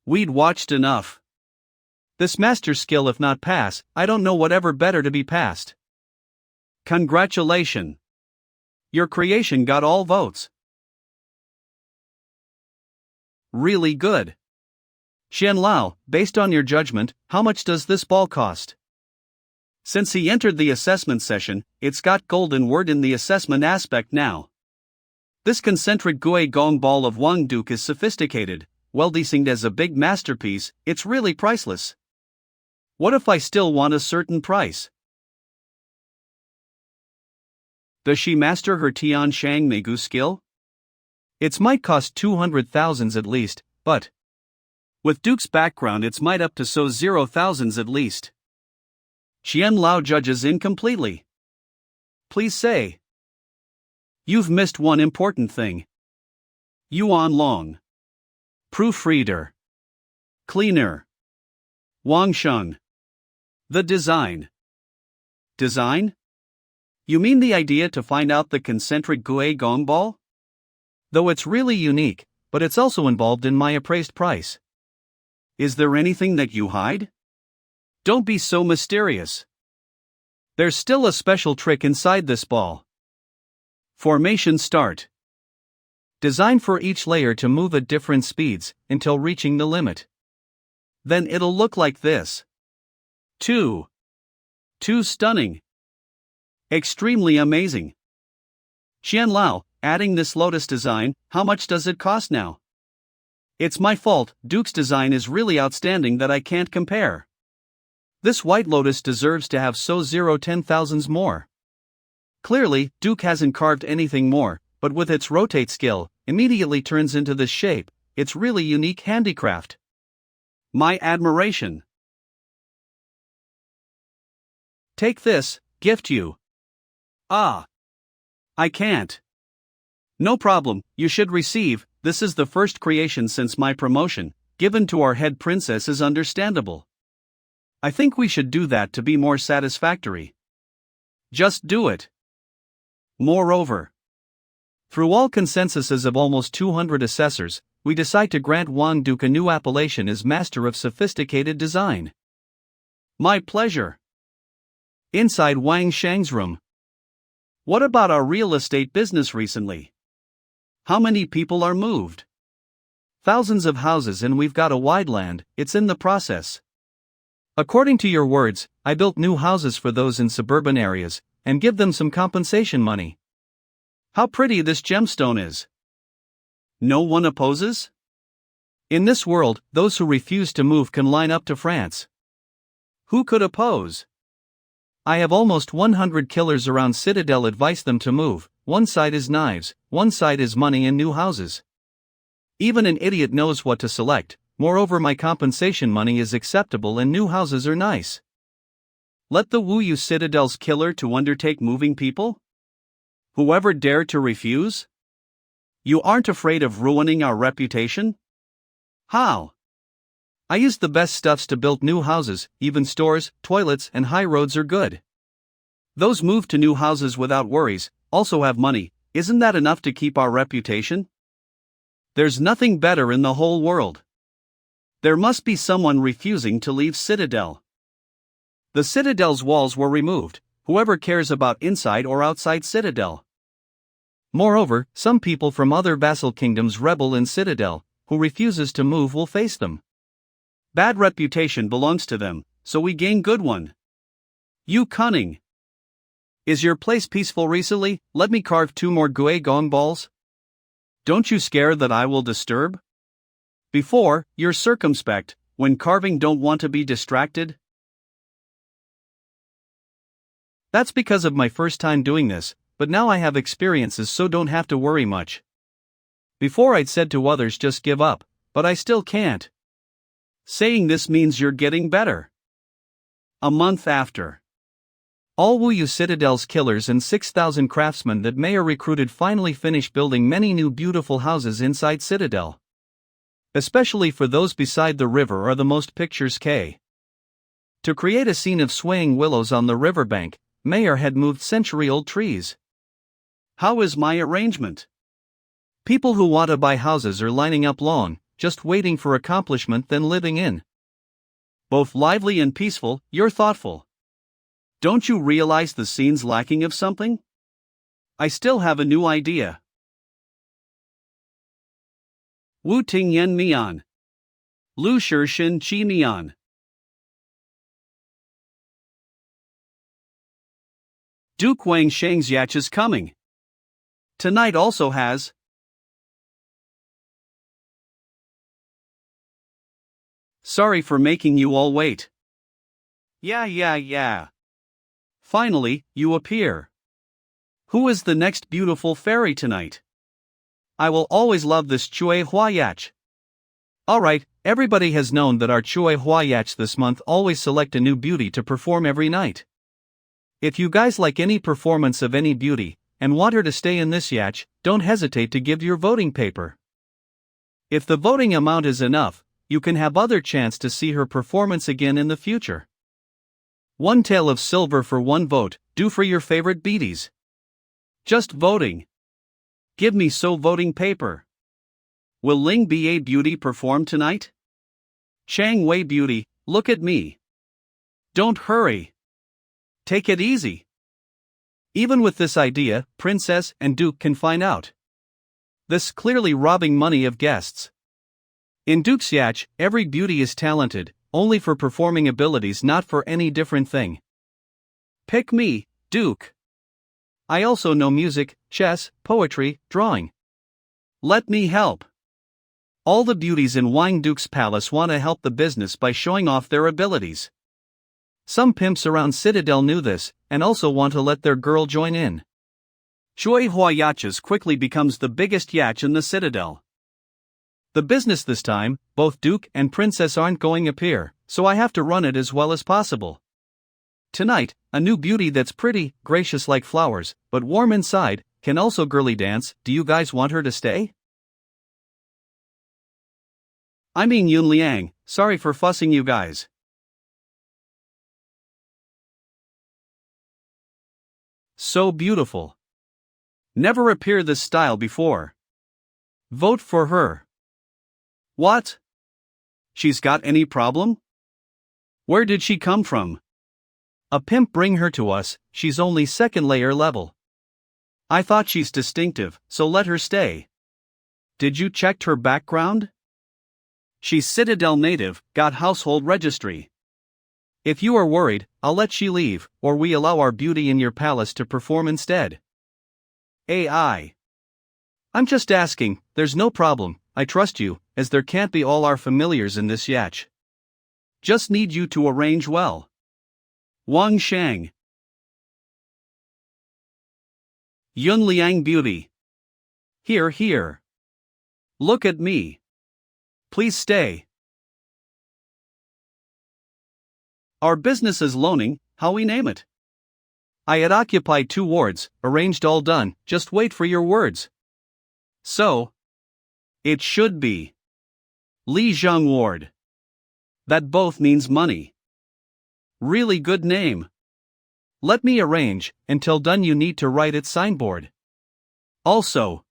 We'd watched enough. This master skill if not pass, I don't know whatever better to be passed. Congratulations. Your creation got all votes. Really good. Xian Lao, based on your judgment, how much does this ball cost? Since he entered the assessment session, it's got golden word in the assessment aspect now. This concentric Gui Gong Ball of Wang Duke is sophisticated, well designed as a big masterpiece. It's really priceless. What if I still want a certain price? Does she master her Tian Shang Megu skill? It might cost 200,000 at least, but with Duke's background it's might up to 0,000 at least. Qian Lao judges incompletely. Please say. You've missed one important thing. YuanLong. Proofreader. Cleaner. Wang Sheng. The design. Design? You mean the idea to find out the concentric Gui Gong Ball? Though it's really unique, but it's also involved in my appraised price. Is there anything that you hide? Don't be so mysterious. There's still a special trick inside this ball. Formation start. Design for each layer to move at different speeds, until reaching the limit. Then it'll look like this. Too stunning. Extremely amazing. Qian Lao, adding this lotus design, how much does it cost now? It's my fault, Duke's design is really outstanding that I can't compare. This white lotus deserves to have 10,000s more. Clearly, Duke hasn't carved anything more, but with its rotate skill, immediately turns into this shape. It's really unique handicraft. My admiration. Take this, gift you. I can't. No problem, you should receive. This is the first creation since my promotion, given to our head princess is understandable. I think we should do that to be more satisfactory. Just do it. Moreover, through all consensuses of almost 200 assessors, we decide to grant Wang Duke a new appellation as Master of Sophisticated Design. My pleasure. Inside Wang Shang's room. What about our real estate business recently? How many people are moved? Thousands of houses and we've got a wide land, it's in the process. According to your words, I built new houses for those in suburban areas, and give them some compensation money. How pretty this gemstone is. No one opposes? In this world, those who refuse to move can line up to France. Who could oppose? I have almost 100 killers around Citadel. Advise them to move. One side is knives, one side is money and new houses. Even an idiot knows what to select. Moreover, my compensation money is acceptable and new houses are nice. Let the Wuyou Citadel's killer to undertake moving people? Whoever dare to refuse? You aren't afraid of ruining our reputation? How? I use the best stuffs to build new houses, even stores, toilets and high roads are good. Those move to new houses without worries, also have money. Isn't that enough to keep our reputation? There's nothing better in the whole world. There must be someone refusing to leave Citadel. The Citadel's walls were removed. Whoever cares about inside or outside Citadel. Moreover, some people from other vassal kingdoms rebel in Citadel. Who refuses to move will face them. Bad reputation belongs to them, so we gain good one. You cunning. Is your place peaceful recently? Let me carve 2 more Gong balls. Don't you scare that I will disturb? Before, you're circumspect, when carving don't want to be distracted? That's because of my first time doing this, but now I have experiences so don't have to worry much. Before I'd said to others just give up, but I still can't. Saying this means you're getting better. A month after. All Wuyou Citadel's killers and 6,000 craftsmen that Mayor recruited finally finish building many new beautiful houses inside Citadel. Especially for those beside the river are the most pictures K. To create a scene of swaying willows on the riverbank, Mayor had moved century-old trees. How is my arrangement? People who want to buy houses are lining up long, just waiting for accomplishment then living in. Both lively and peaceful, you're thoughtful. Don't you realize the scene's lacking of something? I still have a new idea. Wu Ting Yen Mian. Lu Shi Shin Chi Mian. Duke Wang Shang's yacht is coming. Tonight also has. Sorry for making you all wait. Yeah. Finally, you appear. Who is the next beautiful fairy tonight? I will always love this Chui Hua Yach. Alright, everybody has known that our Chui Hua Yach this month always select a new beauty to perform every night. If you guys like any performance of any beauty, and want her to stay in this yach, don't hesitate to give your voting paper. If the voting amount is enough, you can have other chance to see her performance again in the future. 1 tael of silver for 1 vote, do for your favorite beauties. Just voting. Give me so voting paper. Will Ling Ba Beauty perform tonight? Chang Wei Beauty, look at me. Don't hurry. Take it easy. Even with this idea, Princess and Duke can find out. This clearly robbing money of guests. In Duke's yach, every beauty is talented, only for performing abilities, not for any different thing. Pick me, Duke. I also know music, chess, poetry, drawing. Let me help. All the beauties in Wang Duke's palace want to help the business by showing off their abilities. Some pimps around Citadel knew this, and also want to let their girl join in. Chui Hua Yaches quickly becomes the biggest yach in the Citadel. The business this time, both Duke and Princess aren't going to appear, so I have to run it as well as possible. Tonight, a new beauty that's pretty, gracious like flowers, but warm inside, can also girly dance. Do you guys want her to stay? I mean Yun Liang, sorry for fussing you guys. So beautiful. Never appeared this style before. Vote for her. What? She's got any problem? Where did she come from? A pimp bring her to us, she's only 2nd layer level. I thought she's distinctive, so let her stay. Did you check her background? She's Citadel native, got household registry. If you are worried, I'll let she leave, or we allow our beauty in your palace to perform instead. AI. I'm just asking, there's no problem, I trust you, as there can't be all our familiars in this yatch. Just need you to arrange well. Wang Shang. Yun Liang Beauty. Here, here. Look at me. Please stay. Our business is loaning, how we name it. I had occupied 2 wards, arranged all done, just wait for your words. So. It should be. Li Zhang Ward. That both means money. Really good name. Let me arrange, until done you need to write its signboard. Also.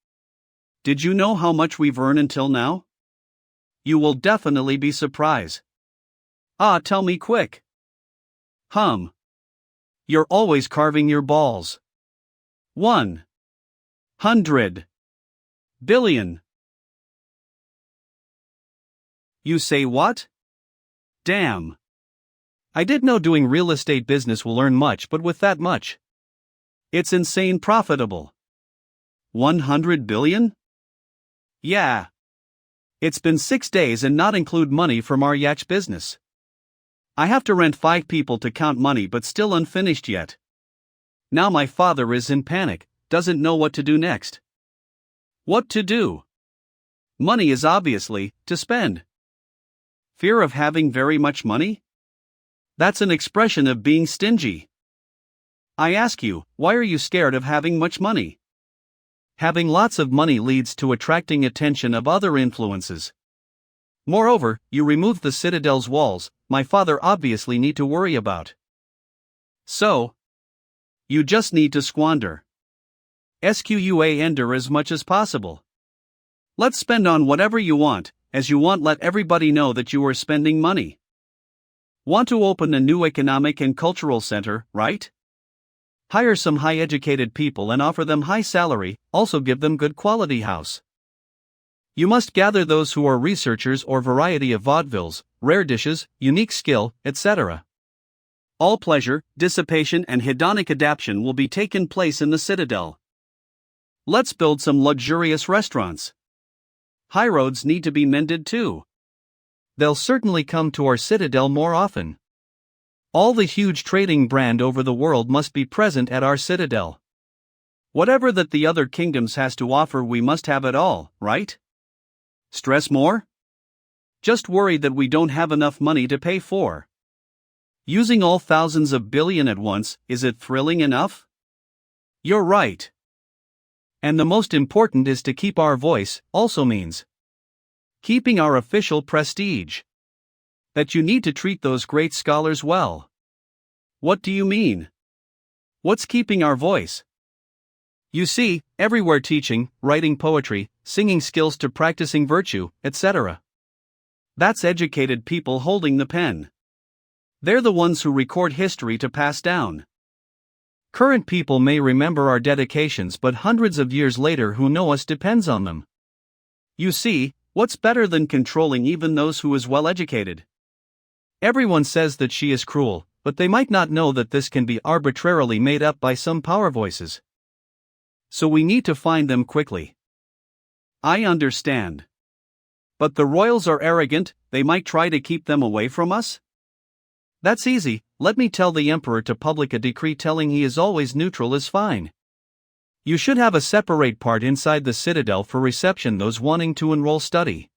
Did you know how much we've earned until now? You will definitely be surprised. Tell me quick. You're always carving your balls. 100 billion. You say what? Damn. I did know doing real estate business will earn much, but with that much, it's insane profitable. 100 billion? Yeah. It's been 6 days and not include money from our yacht business. I have to rent 5 people to count money but still unfinished yet. Now my father is in panic, doesn't know what to do next. What to do? Money is obviously to spend. Fear of having very much money? That's an expression of being stingy. I ask you, why are you scared of having much money? Having lots of money leads to attracting attention of other influences. Moreover, you remove the Citadel's walls, my father obviously need to worry about. So, you just need to squander. Squander as much as possible. Let's spend on whatever you want, as you want let everybody know that you are spending money. Want to open a new economic and cultural center, right? Hire some high-educated people and offer them high salary, also give them good quality house. You must gather those who are researchers or variety of vaudevilles, rare dishes, unique skill, etc. All pleasure, dissipation and hedonic adaptation will be taken place in the Citadel. Let's build some luxurious restaurants. High roads need to be mended too. They'll certainly come to our Citadel more often. All the huge trading brand over the world must be present at our Citadel. Whatever that the other kingdoms has to offer we must have it all, right? Stress more? Just worry that we don't have enough money to pay for. Using all thousands of billion at once, is it thrilling enough? You're right. And the most important is to keep our voice, also means keeping our official prestige. That you need to treat those great scholars well. What do you mean? What's keeping our voice? You see, everywhere teaching, writing poetry, singing skills to practicing virtue, etc. That's educated people holding the pen. They're the ones who record history to pass down. Current people may remember our dedications, but hundreds of years later who know us depends on them. You see, what's better than controlling even those who is well educated? Everyone says that she is cruel, but they might not know that this can be arbitrarily made up by some power voices. So we need to find them quickly. I understand. But the royals are arrogant, they might try to keep them away from us? That's easy, let me tell the emperor to publish a decree telling he is always neutral is fine. You should have a separate part inside the Citadel for reception those wanting to enroll study.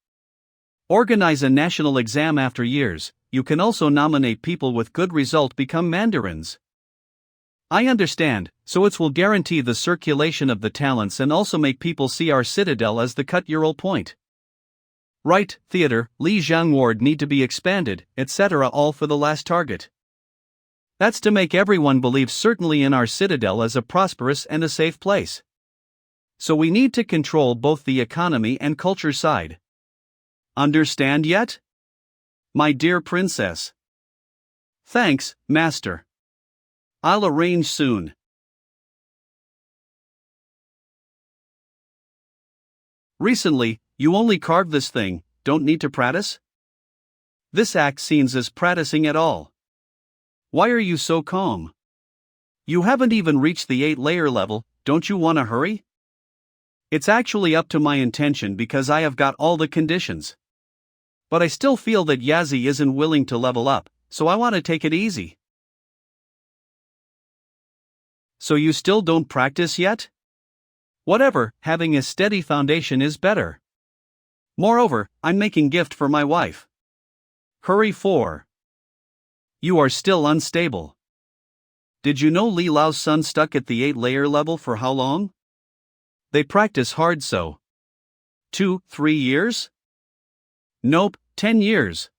Organize a national exam after years, you can also nominate people with good result become mandarins. I understand, so it will guarantee the circulation of the talents and also make people see our Citadel as the cut-year-old point. Right, theater, Li Zhang Ward need to be expanded, etc. all for the last target. That's to make everyone believe certainly in our Citadel as a prosperous and a safe place. So we need to control both the economy and culture side. Understand yet? My dear princess. Thanks, master. I'll arrange soon. Recently, you only carved this thing, don't need to practice? This act seems as practicing at all. Why are you so calm? You haven't even reached the 8-layer level, don't you want to hurry? It's actually up to my intention because I have got all the conditions. But I still feel that Yazzie isn't willing to level up, so I want to take it easy. So you still don't practice yet? Whatever, having a steady foundation is better. Moreover, I'm making gift for my wife. Hurry 4. You are still unstable. Did you know Li Lao's son stuck at the 8-layer level for how long? They practice hard so. 2, 3 years? Nope, 10 years.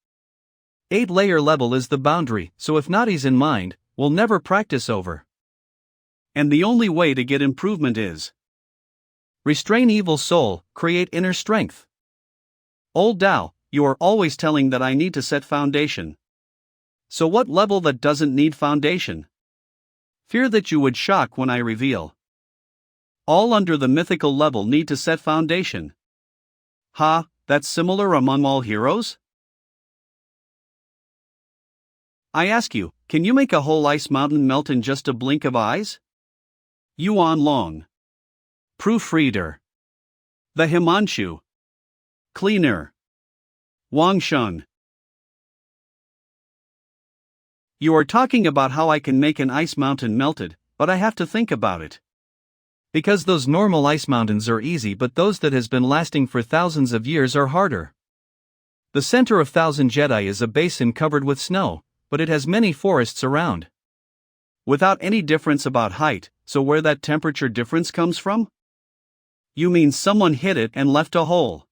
8-layer level is the boundary, so if Nadi's in mind, we'll never practice over. And the only way to get improvement is restrain evil soul, create inner strength. Old Dao, you are always telling that I need to set foundation. So what level that doesn't need foundation? Fear that you would shock when I reveal. All under the mythical level need to set foundation. Ha, that's similar among all heroes? I ask you, can you make a whole ice mountain melt in just a blink of eyes? YuanLong. Proofreader. The Himanshu. Cleaner. Wang Shun. You are talking about how I can make an ice mountain melted, but I have to think about it. Because those normal ice mountains are easy, but those that has been lasting for thousands of years are harder. The center of Thousand Jedi is a basin covered with snow, but it has many forests around. Without any difference about height, so where that temperature difference comes from? You mean someone hit it and left a hole?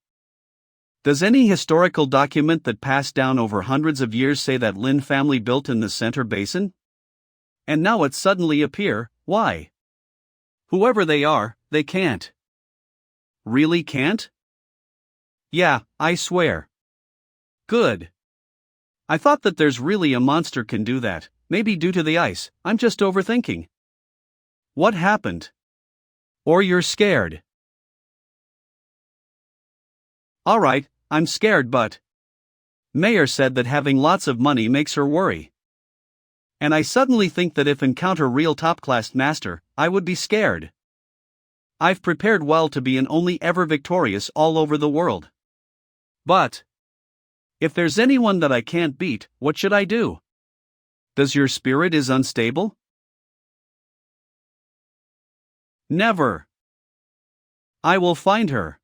Does any historical document that passed down over hundreds of years say that Lin family built in the center basin? And now it suddenly appear, why? Whoever they are, they can't. Really can't? Yeah, I swear. Good. I thought that there's really a monster can do that, maybe due to the ice, I'm just overthinking. What happened? Or you're scared. Alright, I'm scared, but Mayor said that having lots of money makes her worry. And I suddenly think that if encounter real top-class master, I would be scared. I've prepared well to be an only ever victorious all over the world. But if there's anyone that I can't beat, what should I do? Does your spirit is unstable? Never. I will find her.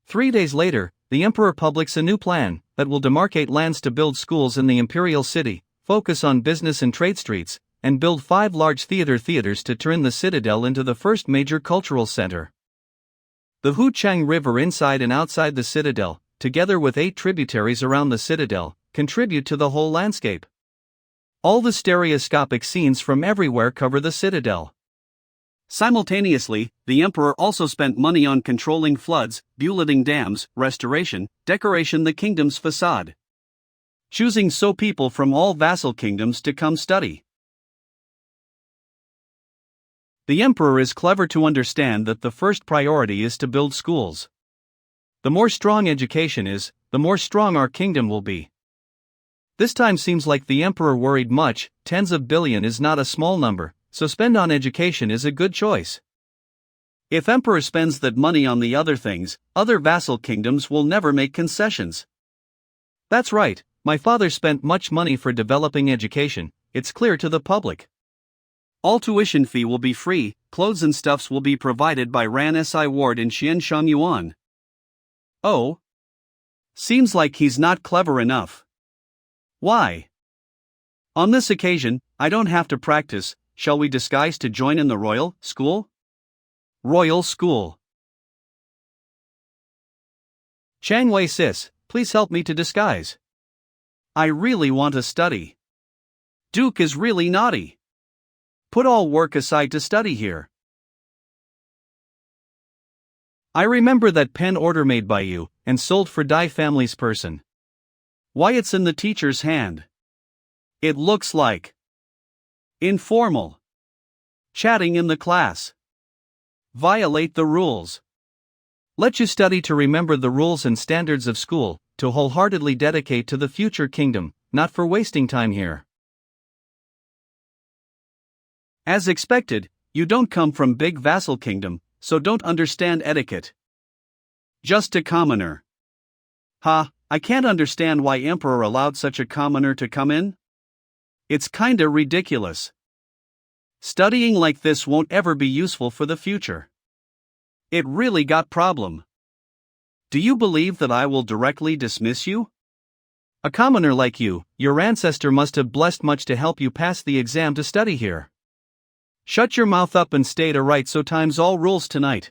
3 days later, the Emperor publics a new plan that will demarcate lands to build schools in the imperial city, focus on business and trade streets, and build 5 large theaters to turn the Citadel into the first major cultural center. The Huchang River inside and outside the Citadel, together with 8 tributaries around the Citadel, contribute to the whole landscape. All the stereoscopic scenes from everywhere cover the Citadel. Simultaneously, the Emperor also spent money on controlling floods, building dams, restoration, decoration the kingdom's facade. Choosing so people from all vassal kingdoms to come study. The Emperor is clever to understand that the first priority is to build schools. The more strong education is, the more strong our kingdom will be. This time seems like the Emperor worried much, tens of billion is not a small number, so spend on education is a good choice. If Emperor spends that money on the other things, other vassal kingdoms will never make concessions. That's right, my father spent much money for developing education, it's clear to the public. All tuition fee will be free, clothes and stuffs will be provided by Ran Si Ward in Xianshan Yuan. Oh? Seems like he's not clever enough. Why? On this occasion, I don't have to practice. Shall we disguise to join in the royal school? Royal school. Chang Wei sis, please help me to disguise. I really want to study. Duke is really naughty. Put all work aside to study here. I remember that pen order made by you, and sold for Dai family's person. Why it's in the teacher's hand? It looks like informal. Chatting in the class. Violate the rules. Let you study to remember the rules and standards of school, to wholeheartedly dedicate to the future kingdom, not for wasting time here. As expected, you don't come from big vassal kingdom, so don't understand etiquette. Just a commoner. Ha, I can't understand why Emperor allowed such a commoner to come in. It's kinda ridiculous. Studying like this won't ever be useful for the future. It really got problem. Do you believe that I will directly dismiss you? A commoner like you, your ancestor must have blessed much to help you pass the exam to study here. Shut your mouth up and stay to right so times all rules tonight.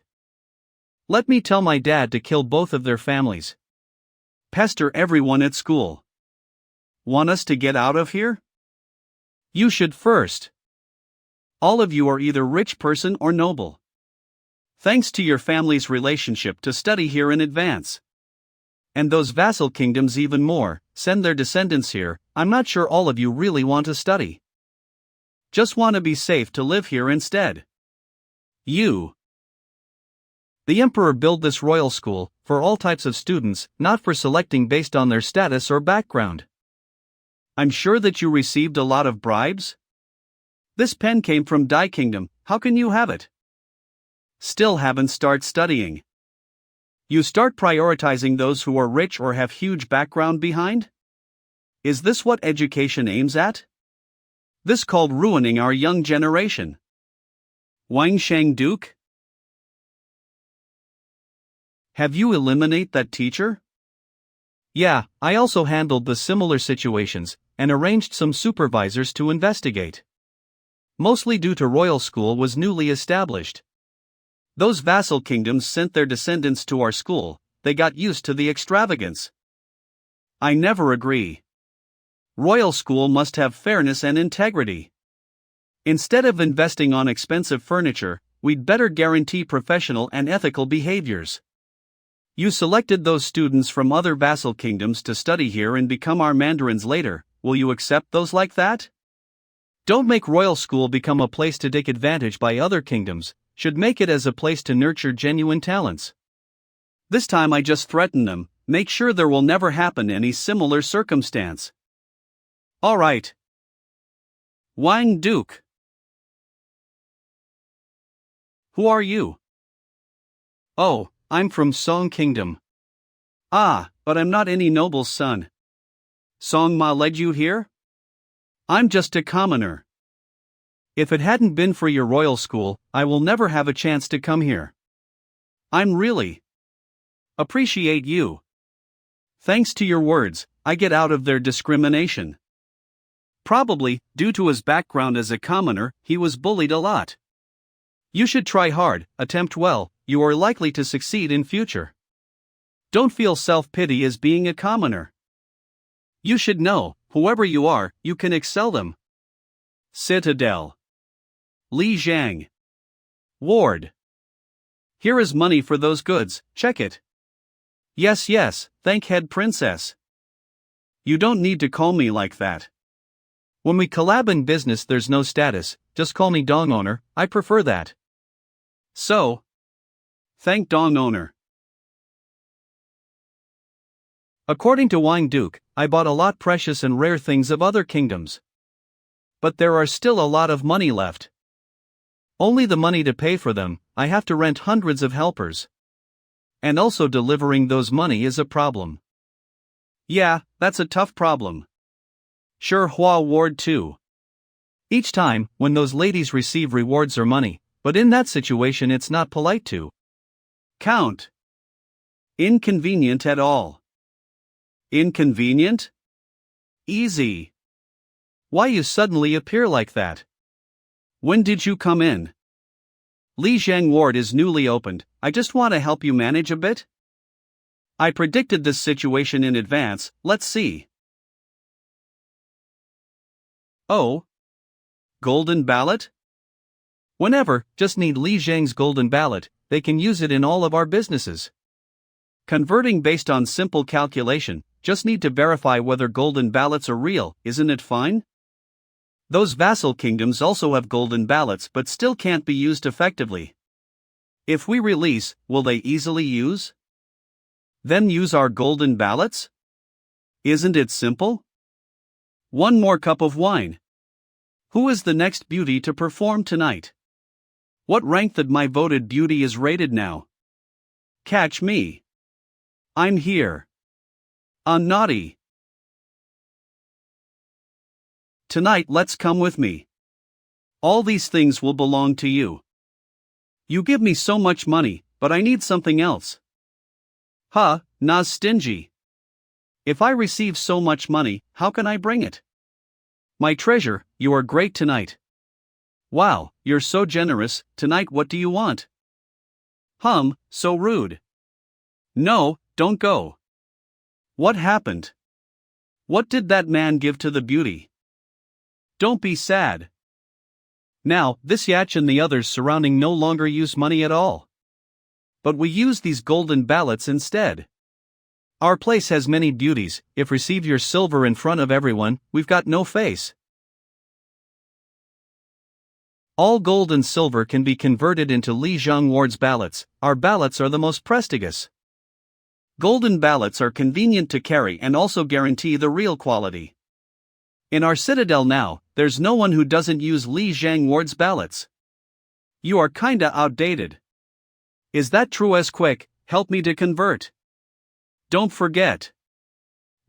Let me tell my dad to kill both of their families. Pester everyone at school. Want us to get out of here? You should first. All of you are either rich person or noble. Thanks to your family's relationship to study here in advance. And those vassal kingdoms even more, send their descendants here. I'm not sure all of you really want to study. Just want to be safe to live here instead. You. The emperor built this royal school for all types of students, not for selecting based on their status or background. I'm sure that you received a lot of bribes? This pen came from Dai Kingdom, how can you have it? Still haven't started studying. You start prioritizing those who are rich or have huge background behind? Is this what education aims at? This called ruining our young generation. Wang Shang Duke? Have you eliminated that teacher? Yeah, I also handled the similar situations, and arranged some supervisors to investigate. Mostly due to royal school was newly established. Those vassal kingdoms sent their descendants to our school, they got used to the extravagance. I never agree. Royal school must have fairness and integrity. Instead of investing on expensive furniture, we'd better guarantee professional and ethical behaviors. You selected those students from other vassal kingdoms to study here and become our mandarins later, will you accept those like that? Don't make royal school become a place to take advantage by other kingdoms, should make it as a place to nurture genuine talents. This time I just threaten them, make sure there will never happen any similar circumstance. Alright. Wang Duke. Who are you? Oh, I'm from Song Kingdom. Ah, but I'm not any noble's son. Song Ma led you here? I'm just a commoner. If it hadn't been for your royal school, I will never have a chance to come here. I'm really appreciate you. Thanks to your words, I get out of their discrimination. Probably, due to his background as a commoner, he was bullied a lot. You should try hard, attempt well, you are likely to succeed in future. Don't feel self-pity as being a commoner. You should know, whoever you are, you can excel them. Citadel. Li Zhang. Ward. Here is money for those goods, check it. Yes, thank head princess. You don't need to call me like that. When we collab in business there's no status, just call me Dong Owner, I prefer that. So. Thank Dong Owner. According to Wang Duke, I bought a lot precious and rare things of other kingdoms. But there are still a lot of money left. Only the money to pay for them, I have to rent hundreds of helpers. And also delivering those money is a problem. Yeah, that's a tough problem. Sure, Hua Ward too. Each time, when those ladies receive rewards or money, but in that situation it's not polite to count. Inconvenient at all. Inconvenient? Easy. Why you suddenly appear like that? When did you come in? Li Zhang Ward is newly opened, I just want to help you manage a bit. I predicted this situation in advance, let's see. Oh. Golden ballot? Whenever, just need Li Zhang's golden ballot, they can use it in all of our businesses. Converting based on simple calculation, just need to verify whether golden ballots are real, isn't it fine? Those vassal kingdoms also have golden ballots but still can't be used effectively. If we release, will they easily use? Then use our golden ballots? Isn't it simple? One more cup of wine. Who is the next beauty to perform tonight? What rank that my voted beauty is rated now? Catch me. I'm here. Naughty. Tonight let's come with me. All these things will belong to you. You give me so much money, but I need something else. Huh, na's stingy. If I receive so much money, how can I bring it? My treasure, you are great tonight. Wow, you're so generous. Tonight what do you want? So rude. No, don't go. What happened? What did that man give to the beauty? Don't be sad. Now, this Yach and the others surrounding no longer use money at all. But we use these golden ballots instead. Our place has many beauties. If receive your silver in front of everyone, we've got no face. All gold and silver can be converted into Li Zhang Ward's ballots. Our ballots are the most prestigious. Golden ballots are convenient to carry and also guarantee the real quality. In our Citadel now, there's no one who doesn't use Li Zhang Ward's ballots. You are kinda outdated. Is that true? As quick, help me to convert. Don't forget.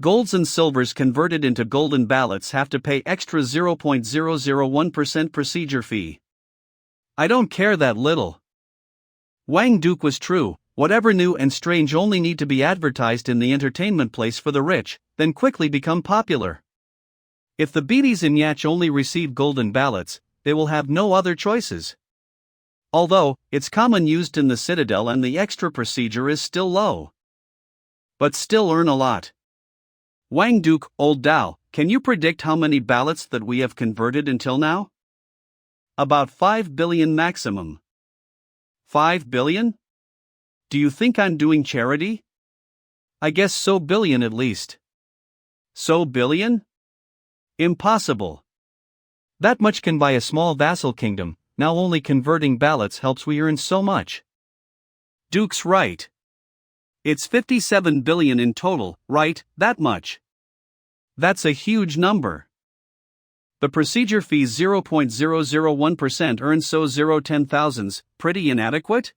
Golds and silvers converted into golden ballots have to pay extra 0.001% procedure fee. I don't care that little. Wang Duke was true. Whatever new and strange only need to be advertised in the entertainment place for the rich, then quickly become popular. If the beaties in Yach only receive golden ballots, they will have no other choices. Although, it's common used in the Citadel and the extra procedure is still low. But still earn a lot. Wang Duke, old Dao, can you predict how many ballots that we have converted until now? About 5 billion maximum. 5 billion? Do you think I'm doing charity? I guess so, billion at least. So billion? Impossible. That much can buy a small vassal kingdom. Now only converting ballots helps we earn so much. Duke's right. It's 57 billion in total, right? That much. That's a huge number. The procedure fee 0.001% earns so 0.10 pretty inadequate?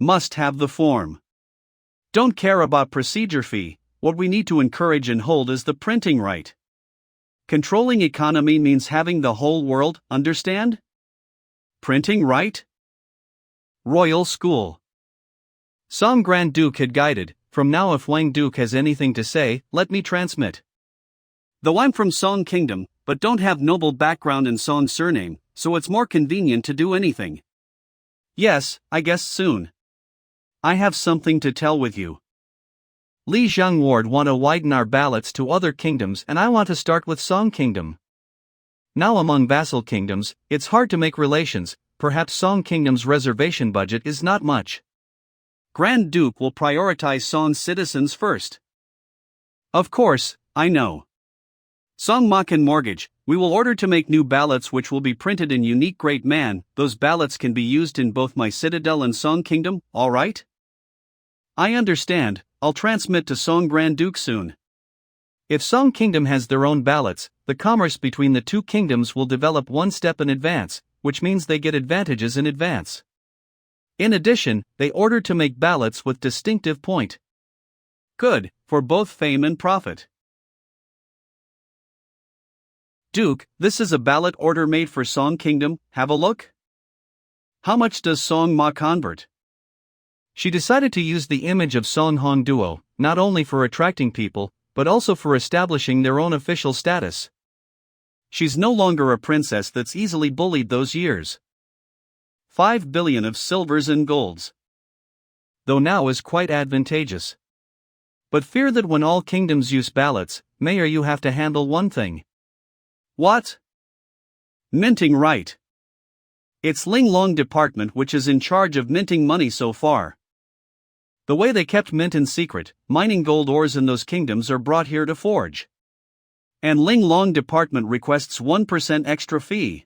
Must have the form. Don't care about procedure fee, what we need to encourage and hold is the printing right. Controlling economy means having the whole world, understand? Printing right? Royal School. Song Grand Duke had guided, from now if Wang Duke has anything to say, let me transmit. Though I'm from Song Kingdom, but don't have noble background in Song surname, so it's more convenient to do anything. Yes, I guess soon. I have something to tell with you. Li Zhang Ward want to widen our ballots to other kingdoms and I want to start with Song Kingdom. Now among vassal kingdoms, it's hard to make relations, perhaps Song Kingdom's reservation budget is not much. Grand Duke will prioritize Song citizens first. Of course, I know. Song Makan Mortgage, we will order to make new ballots which will be printed in unique great man, those ballots can be used in both my Citadel and Song Kingdom, alright? I understand, I'll transmit to Song Grand Duke soon. If Song Kingdom has their own ballots, the commerce between the two kingdoms will develop one step in advance, which means they get advantages in advance. In addition, they order to make ballots with distinctive point. Good, for both fame and profit. Duke, this is a ballot order made for Song Kingdom, have a look? How much does Song Ma convert? She decided to use the image of Song Han Duo, not only for attracting people, but also for establishing their own official status. She's no longer a princess that's easily bullied those years. 5 billion of silvers and golds. Though now is quite advantageous. But fear that when all kingdoms use ballots, mayor you have to handle one thing. What? Minting right. It's Ling-Long department which is in charge of minting money so far. The way they kept mint in secret, mining gold ores in those kingdoms are brought here to forge. And Ling-Long department requests 1% extra fee.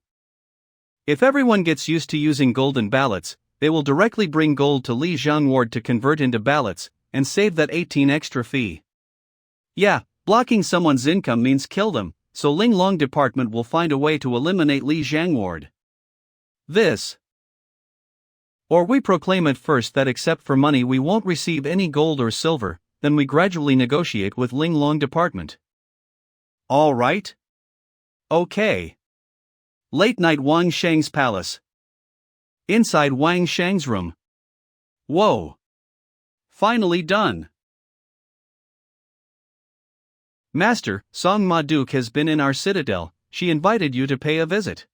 If everyone gets used to using golden ballots, they will directly bring gold to Li Zhangward to convert into ballots, and save that 18 extra fee. Yeah, blocking someone's income means kill them, so Ling-Long department will find a way to eliminate Li Zhangward. This. Or we proclaim at first that except for money we won't receive any gold or silver, then we gradually negotiate with Ling-Long department. Alright. Okay. Late night Wang Shang's palace. Inside Wang Shang's room. Whoa. Finally done. Master, Song Ma Duke has been in our citadel. She invited you to pay a visit.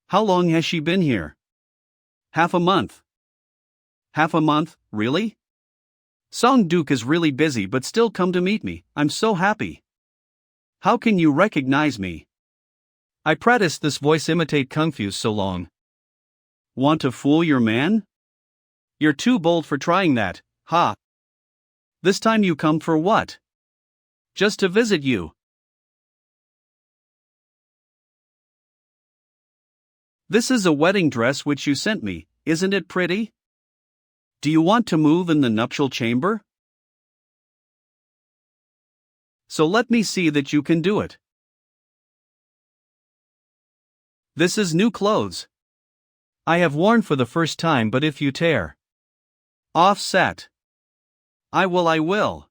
How long has she been here? Half a month. Half a month, really? Song Duke is really busy but still come to meet me, I'm so happy. How can you recognize me? I practiced this voice imitate Kung Fu so long. Want to fool your man? You're too bold for trying that, ha. This time you come for what? Just to visit you. This is a wedding dress which you sent me, isn't it pretty? Do you want to move in the nuptial chamber? So let me see that you can do it. This is new clothes. I have worn for the first time, but if you tear. Offset. I will.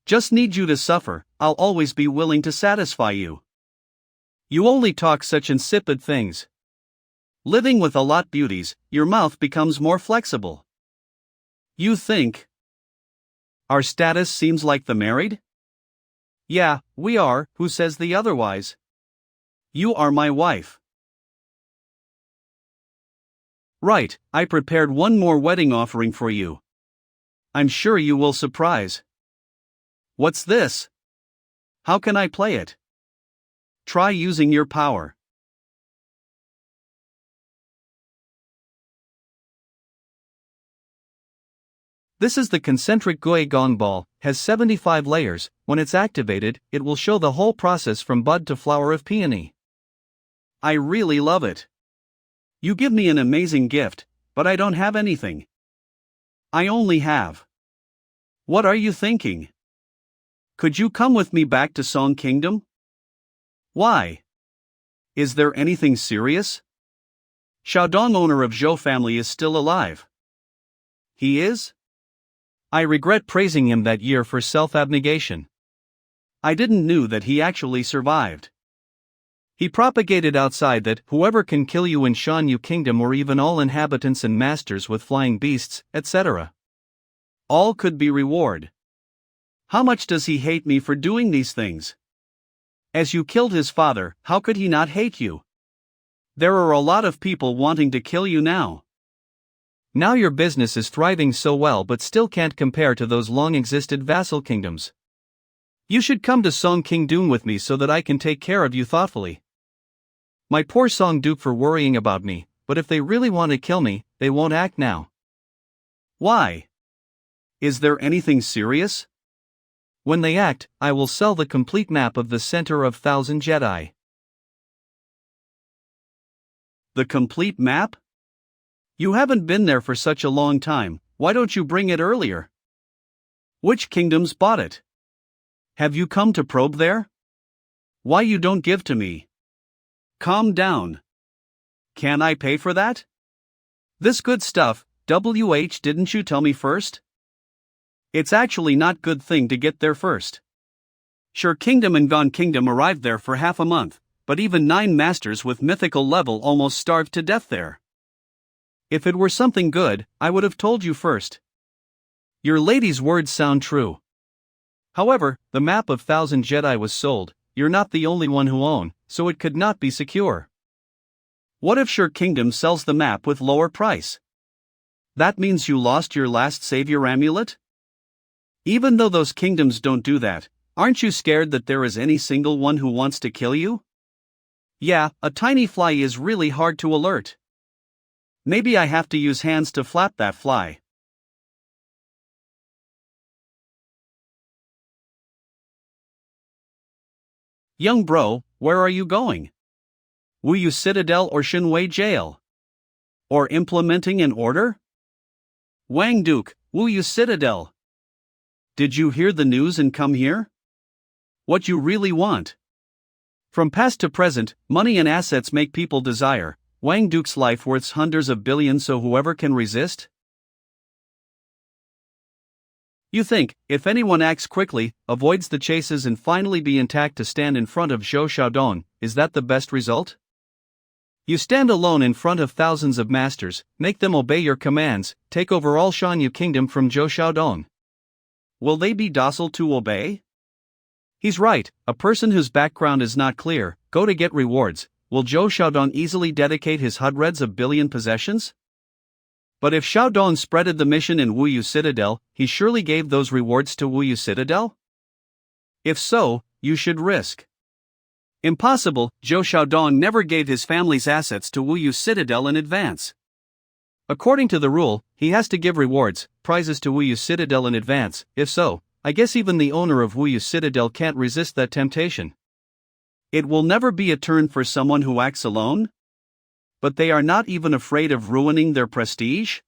Just need you to suffer, I'll always be willing to satisfy you. You only talk such insipid things. Living with a lot beauties, your mouth becomes more flexible. You think our status seems like the married? Yeah, we are, who says the otherwise? You are my wife. Right, I prepared one more wedding offering for you. I'm sure you will surprise. What's this? How can I play it? Try using your power. This is the concentric Gui Gong ball, has 75 layers. When it's activated, it will show the whole process from bud to flower of peony. I really love it. You give me an amazing gift, but I don't have anything. I only have. What are you thinking? Could you come with me back to Song Kingdom? Why? Is there anything serious? Xiaodong, owner of Zhou family, is still alive. He is? I regret praising him that year for self-abnegation. I didn't know that he actually survived. He propagated outside that whoever can kill you in Shanyu Kingdom, or even all inhabitants and masters with flying beasts, etc. all could be reward. How much does he hate me for doing these things? As you killed his father, how could he not hate you? There are a lot of people wanting to kill you now. Now your business is thriving so well, but still can't compare to those long-existed vassal kingdoms. You should come to Song Kingdom with me so that I can take care of you thoughtfully. My poor Song Duke for worrying about me, but if they really want to kill me, they won't act now. Why? Is there anything serious? When they act, I will sell the complete map of the Center of 1,000 Jedi. The complete map? You haven't been there for such a long time, why don't you bring it earlier? Which kingdoms bought it? Have you come to probe there? Why you don't give to me? Calm down. Can I pay for that? This good stuff, didn't you tell me first? It's actually not good thing to get there first. Sure, Kingdom and Gone Kingdom arrived there for half a month, but even 9 masters with mythical level almost starved to death there. If it were something good, I would have told you first. Your lady's words sound true. However, the map of 1,000 Jedi was sold, you're not the only one who own, so it could not be secure. What if Sure Kingdom sells the map with lower price? That means you lost your last savior amulet? Even though those kingdoms don't do that, aren't you scared that there is any single one who wants to kill you? Yeah, a tiny fly is really hard to alert. Maybe I have to use hands to flap that fly. Young bro, where are you going? Wuyu Citadel or Shinwei Jail? Or implementing an order? Wang Duke, Wuyu Citadel. Did you hear the news and come here? What you really want? From past to present, money and assets make people desire. Wang Duke's life worth hundreds of billions, so whoever can resist? You think, if anyone acts quickly, avoids the chases and finally be intact to stand in front of Zhou Xiaodong, is that the best result? You stand alone in front of thousands of masters, make them obey your commands, take over all Shanyu kingdom from Zhou Xiaodong. Will they be docile to obey? He's right, a person whose background is not clear, go to get rewards. Will Zhou Xiaodong easily dedicate his hundreds of billion possessions? But if Xiaodong spreaded the mission in Wuyu Citadel, he surely gave those rewards to Wuyu Citadel? If so, you should risk. Impossible, Zhou Xiaodong never gave his family's assets to Wuyu Citadel in advance. According to the rule, he has to give rewards, prizes to Wuyu Citadel in advance. If so, I guess even the owner of Wuyu Citadel can't resist that temptation. It will never be a turn for someone who acts alone? But they are not even afraid of ruining their prestige?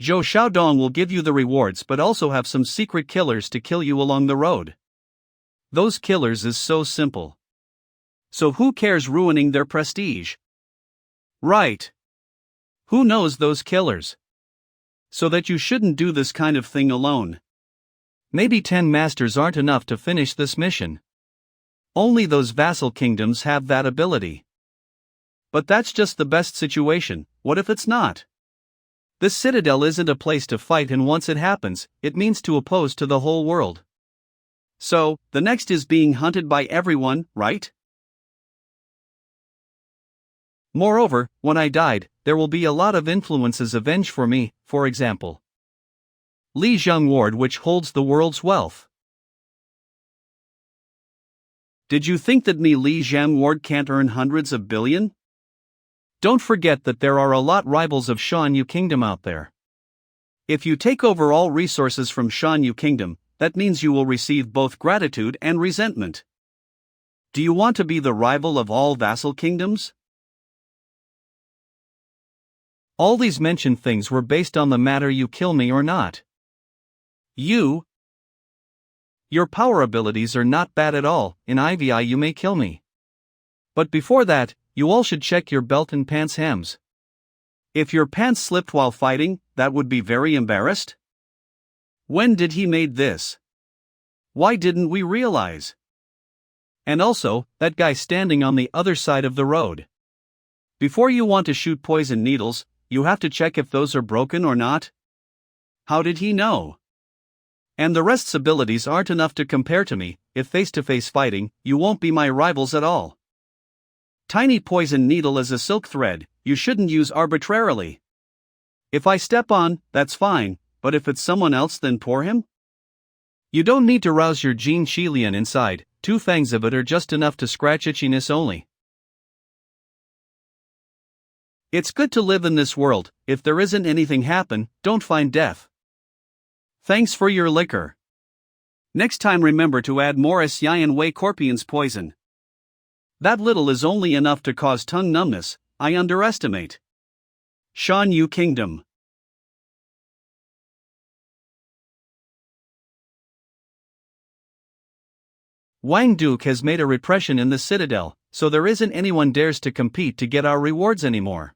Zhou Xiaodong will give you the rewards but also have some secret killers to kill you along the road. Those killers is so simple. So who cares ruining their prestige? Right. Who knows those killers? So that you shouldn't do this kind of thing alone. Maybe 10 masters aren't enough to finish this mission. Only those vassal kingdoms have that ability. But that's just the best situation. What if it's not? This citadel isn't a place to fight, and once it happens, it means to oppose to the whole world. So, the next is being hunted by everyone, right? Moreover, when I died, there will be a lot of influences avenged for me, for example. Li Zheng Ward, which holds the world's wealth. Did you think that me Li Zheng Ward can't earn hundreds of billion? Don't forget that there are a lot rivals of Shanyu Kingdom out there. If you take over all resources from Shanyu Kingdom, that means you will receive both gratitude and resentment. Do you want to be the rival of all vassal kingdoms? All these mentioned things were based on the matter you kill me or not. Your power abilities are not bad at all. In IVI you may kill me. But before that, you all should check your belt and pants hems. If your pants slipped while fighting, that would be very embarrassed. When did he made this? Why didn't we realize? And also, that guy standing on the other side of the road. Before you want to shoot poison needles, you have to check if those are broken or not. How did he know? And the rest's abilities aren't enough to compare to me. If face-to-face fighting, you won't be my rivals at all. Tiny poison needle is a silk thread, you shouldn't use arbitrarily. If I step on, that's fine, but if it's someone else, then pour him? You don't need to rouse your Jin Shilian inside, 2 fangs of it are just enough to scratch itchiness only. It's good to live in this world. If there isn't anything happen, don't find death. Thanks for your liquor. Next time remember to add more Xian Wei Corpion's poison. That little is only enough to cause tongue numbness, I underestimate. Shanyu Kingdom. Wang Duke has made a repression in the Citadel, so there isn't anyone dares to compete to get our rewards anymore.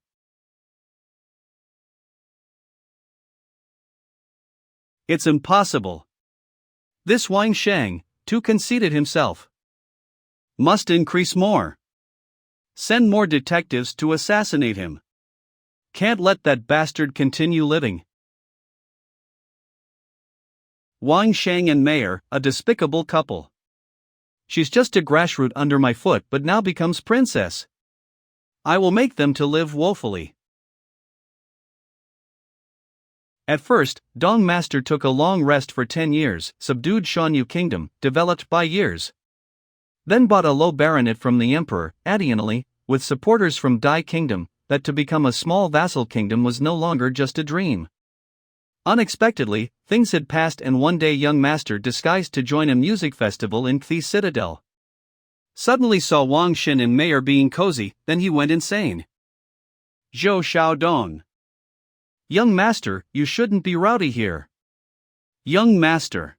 It's impossible. This Wang Shang, too conceited himself. Must increase more. Send more detectives to assassinate him. Can't let that bastard continue living. Wang Shang and Mayor, a despicable couple. She's just a grassroot under my foot but now becomes princess. I will make them to live woefully. At first, Dong Master took a long rest for 10 years, subdued Shanyu Kingdom, developed by years. Then bought a low baronet from the emperor, additionally, with supporters from Dai Kingdom, that to become a small vassal kingdom was no longer just a dream. Unexpectedly, things had passed and one day young master disguised to join a music festival in the Citadel. Suddenly saw Wang Xin and Mayor being cozy, then he went insane. Zhou Xiaodong. Young master, you shouldn't be rowdy here. Young master.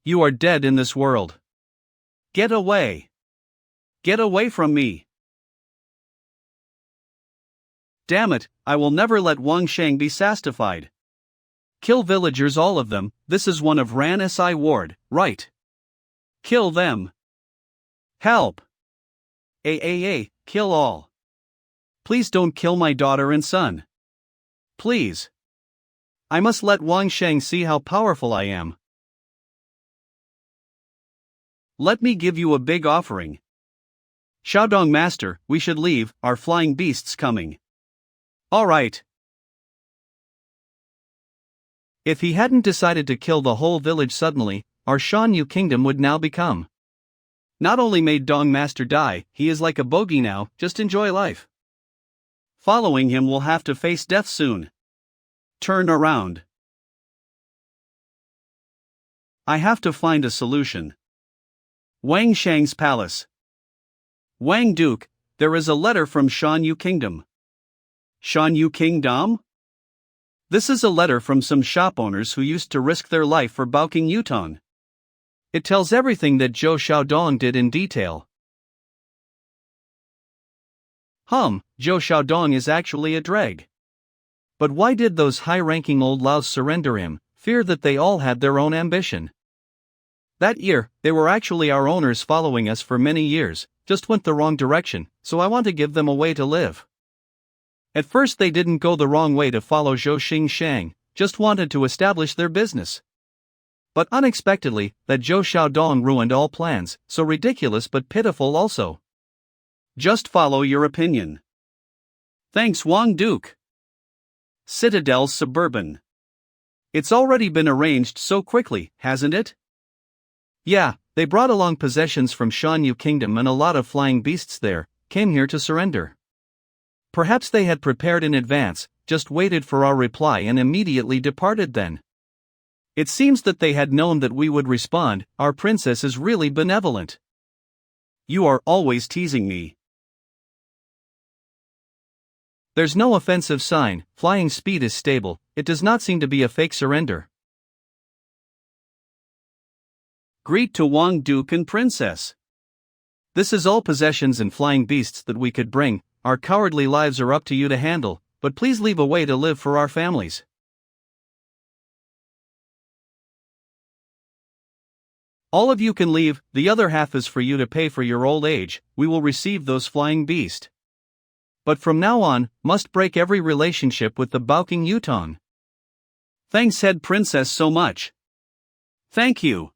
You are dead in this world. Get away. Get away from me. Damn it, I will never let Wang Shang be sastified. Kill villagers, all of them. This is one of Ran Si ward, right? Kill them. Help. Kill all. Please don't kill my daughter and son. Please. I must let Wang Shang see how powerful I am. Let me give you a big offering. Xiaodong master, we should leave, our flying beasts coming. All right. If he hadn't decided to kill the whole village suddenly, our Shanyu kingdom would now become. Not only made Dong master die, he is like a bogey now, just enjoy life. Following him will have to face death soon. Turn around. I have to find a solution. Wang Shang's palace. Wang Duke, there is a letter from Shanyu Kingdom. Shanyu Kingdom? This is a letter from some shop owners who used to risk their life for Baoking Yutong. It tells everything that Zhou Xiaodong did in detail. Zhou Xiaodong is actually a dreg. But why did those high-ranking old Laos surrender him? Fear that they all had their own ambition. That year, they were actually our owners following us for many years, just went the wrong direction, so I want to give them a way to live. At first they didn't go the wrong way to follow Zhou Xingshang, just wanted to establish their business. But unexpectedly, that Zhou Xiaodong ruined all plans, so ridiculous but pitiful also. Just follow your opinion. Thanks Wang Duke. Citadel's suburban. It's already been arranged so quickly, hasn't it? Yeah, they brought along possessions from Shanyu Kingdom and a lot of flying beasts there, came here to surrender. Perhaps they had prepared in advance, just waited for our reply and immediately departed then. It seems that they had known that we would respond. Our princess is really benevolent. You are always teasing me. There's no offensive sign, flying speed is stable, it does not seem to be a fake surrender. Greet to Wang Duke and Princess. This is all possessions and flying beasts that we could bring, our cowardly lives are up to you to handle, but please leave a way to live for our families. All of you can leave, the other half is for you to pay for your old age, we will receive those flying beasts. But from now on, must break every relationship with the Baoking Yutong. Thanks head princess so much. Thank you.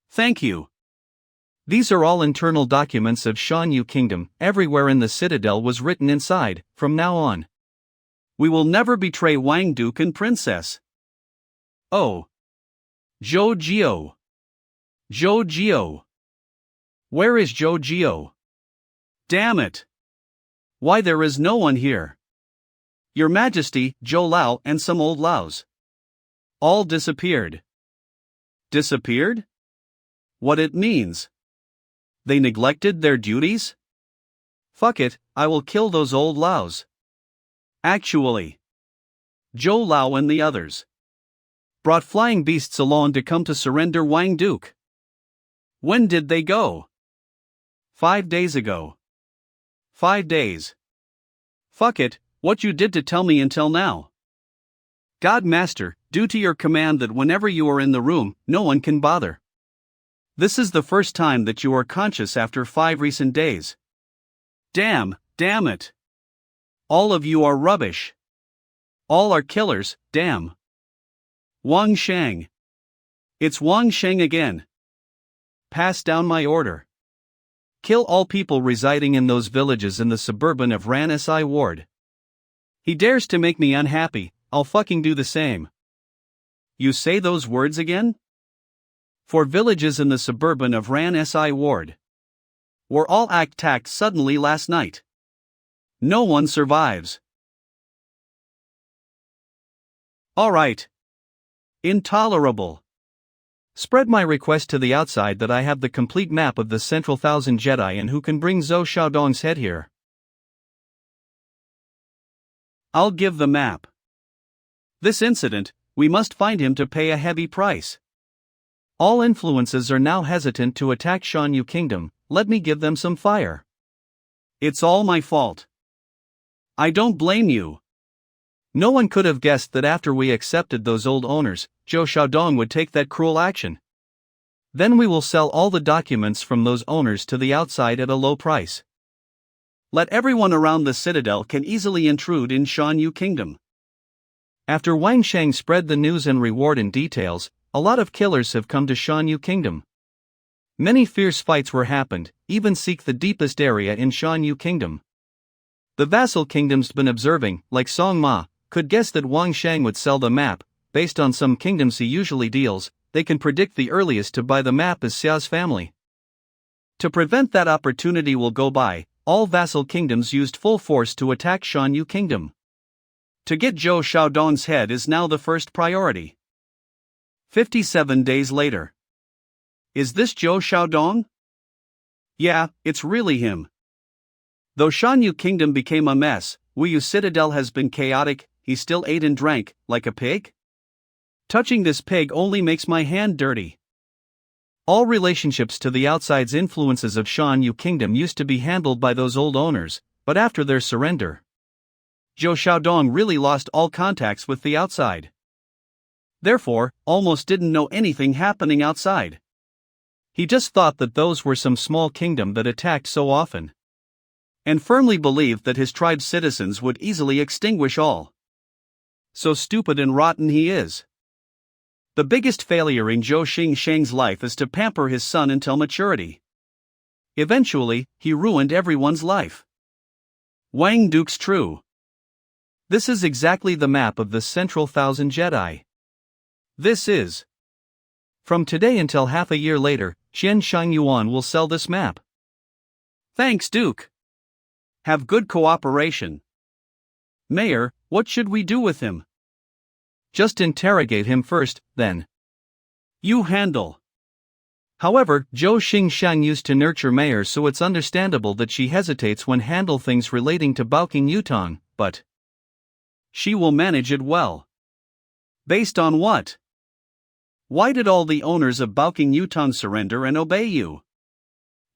Thank you. These are all internal documents of Shanyu Kingdom, everywhere in the Citadel was written inside, from now on. We will never betray Wang Duke and Princess. Oh. Zhou Jio. Zhou Jio. Where is Zhou Jio? Damn it. Why there is no one here? Your Majesty, Zhou Lao and some old Laos. All disappeared. Disappeared? What it means? They neglected their duties? Fuck it, I will kill those old Laos. Actually, Zhou Lao and the others brought flying beasts along to come to surrender Wang Duke. When did they go? 5 days ago. 5 days. Fuck it, what you did to tell me until now. God Master, due to your command that whenever you are in the room, no one can bother. This is the first time that you are conscious after 5 recent days. Damn it. All of you are rubbish. All are killers, damn. Wang Shang. It's Wang Shang again. Pass down my order. Kill all people residing in those villages in the suburban of Ran Si ward. He dares to make me unhappy, I'll fucking do the same. You say those words again? 4 villages in the suburban of Ran Si ward were all attacked suddenly last night. No one survives. Alright. Intolerable. Spread my request to the outside that I have the complete map of the central 1,000 Jedi and who can bring Zhou Xiaodong's head here. I'll give the map. This incident, we must find him to pay a heavy price. All influences are now hesitant to attack Shanyu Kingdom, let me give them some fire. It's all my fault. I don't blame you. No one could have guessed that after we accepted those old owners, Zhou Xiaodong would take that cruel action. Then we will sell all the documents from those owners to the outside at a low price. Let everyone around the Citadel can easily intrude in Shanyu Kingdom. After Wang Shang spread the news and reward in details, a lot of killers have come to Shanyu Kingdom. Many fierce fights were happened, even seek the deepest area in Shanyu Kingdom. The vassal kingdoms been observing, like Song Ma, could guess that Wang Shang would sell the map. Based on some kingdoms he usually deals, they can predict the earliest to buy the map is Xia's family. To prevent that opportunity will go by, all vassal kingdoms used full force to attack Shanyu Kingdom. To get Zhou Xiaodong's head is now the first priority. 57 days later. Is this Zhou Xiaodong? Yeah, it's really him. Though Shanyu Kingdom became a mess, Wuyu Citadel has been chaotic, he still ate and drank, like a pig? Touching this pig only makes my hand dirty. All relationships to the outside's influences of Shanyu Kingdom used to be handled by those old owners, but after their surrender, Zhou Xiaodong really lost all contacts with the outside. Therefore, almost didn't know anything happening outside. He just thought that those were some small kingdom that attacked so often, and firmly believed that his tribe's citizens would easily extinguish all. So stupid and rotten he is. The biggest failure in Zhou Xingshang's life is to pamper his son until maturity. Eventually, he ruined everyone's life. Wang Duke's true. This is exactly the map of the Central Thousand Jedi. This is. From today until half a year later, Xian Shangyuan will sell this map. Thanks, Duke. Have good cooperation. Mayor, what should we do with him? Just interrogate him first, then. You handle. However, Zhou Xingshang used to nurture Mayor, so it's understandable that she hesitates when handle things relating to Baoqing Yutong, but she will manage it well. Based on what? Why did all the owners of Baoqing Yutong surrender and obey you?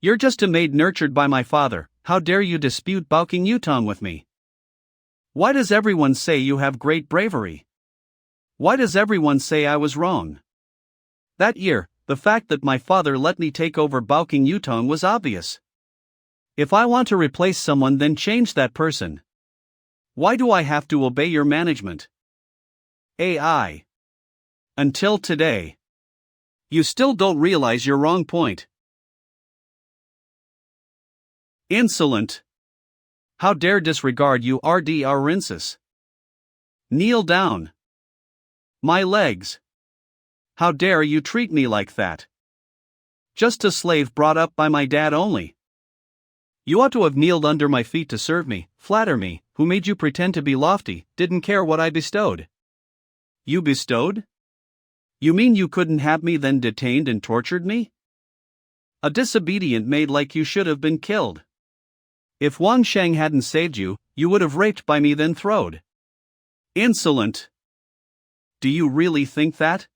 You're just a maid nurtured by my father, how dare you dispute Baoqing Yutong with me? Why does everyone say you have great bravery? Why does everyone say I was wrong? That year, the fact that my father let me take over Baoqing Yutong was obvious. If I want to replace someone, then change that person. Why do I have to obey your management? AI. Until today. You still don't realize your wrong point. Insolent. How dare disregard you RDRinsis. Kneel down. My legs. How dare you treat me like that? Just a slave brought up by my dad only. You ought to have kneeled under my feet to serve me, flatter me, who made you pretend to be lofty, didn't care what I bestowed. You bestowed? You mean you couldn't have me then detained and tortured me? A disobedient maid like you should have been killed. If Wang Shang hadn't saved you, you would have raped by me then throwed. Insolent. Do you really think that?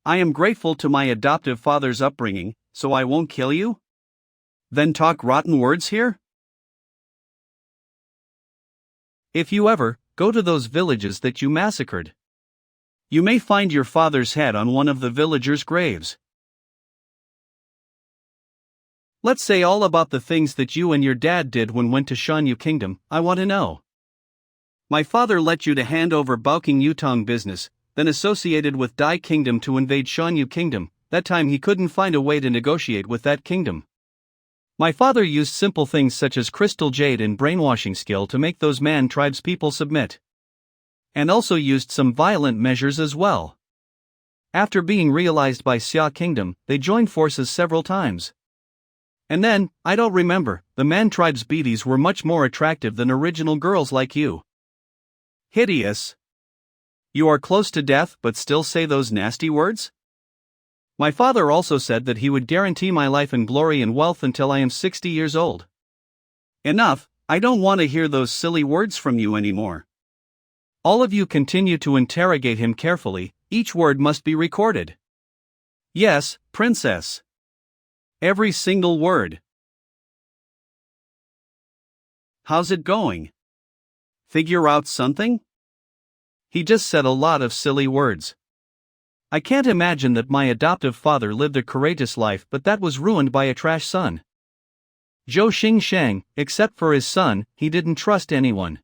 I am grateful to my adoptive father's upbringing, so I won't kill you? Then talk rotten words here? If you ever go to those villages that you massacred, you may find your father's head on one of the villagers' graves. Let's say all about the things that you and your dad did when went to Shanyu Kingdom, I want to know. My father let you to hand over Baoqing Yutong business, then associated with Dai Kingdom to invade Shanyu Kingdom. That time he couldn't find a way to negotiate with that kingdom. My father used simple things such as crystal jade and brainwashing skill to make those Man tribes people submit. And also used some violent measures as well. After being realized by Xia Kingdom, they joined forces several times. And then, I don't remember, the Man tribe's beauties were much more attractive than original girls like you. Hideous. You are close to death but still say those nasty words? My father also said that he would guarantee my life and glory and wealth until I am 60 years old. Enough, I don't want to hear those silly words from you anymore. All of you continue to interrogate him carefully, each word must be recorded. Yes, princess. Every single word. How's it going? Figure out something? He just said a lot of silly words. I can't imagine that my adoptive father lived a courageous life, but that was ruined by a trash son. Zhou Xingsheng, except for his son, he didn't trust anyone.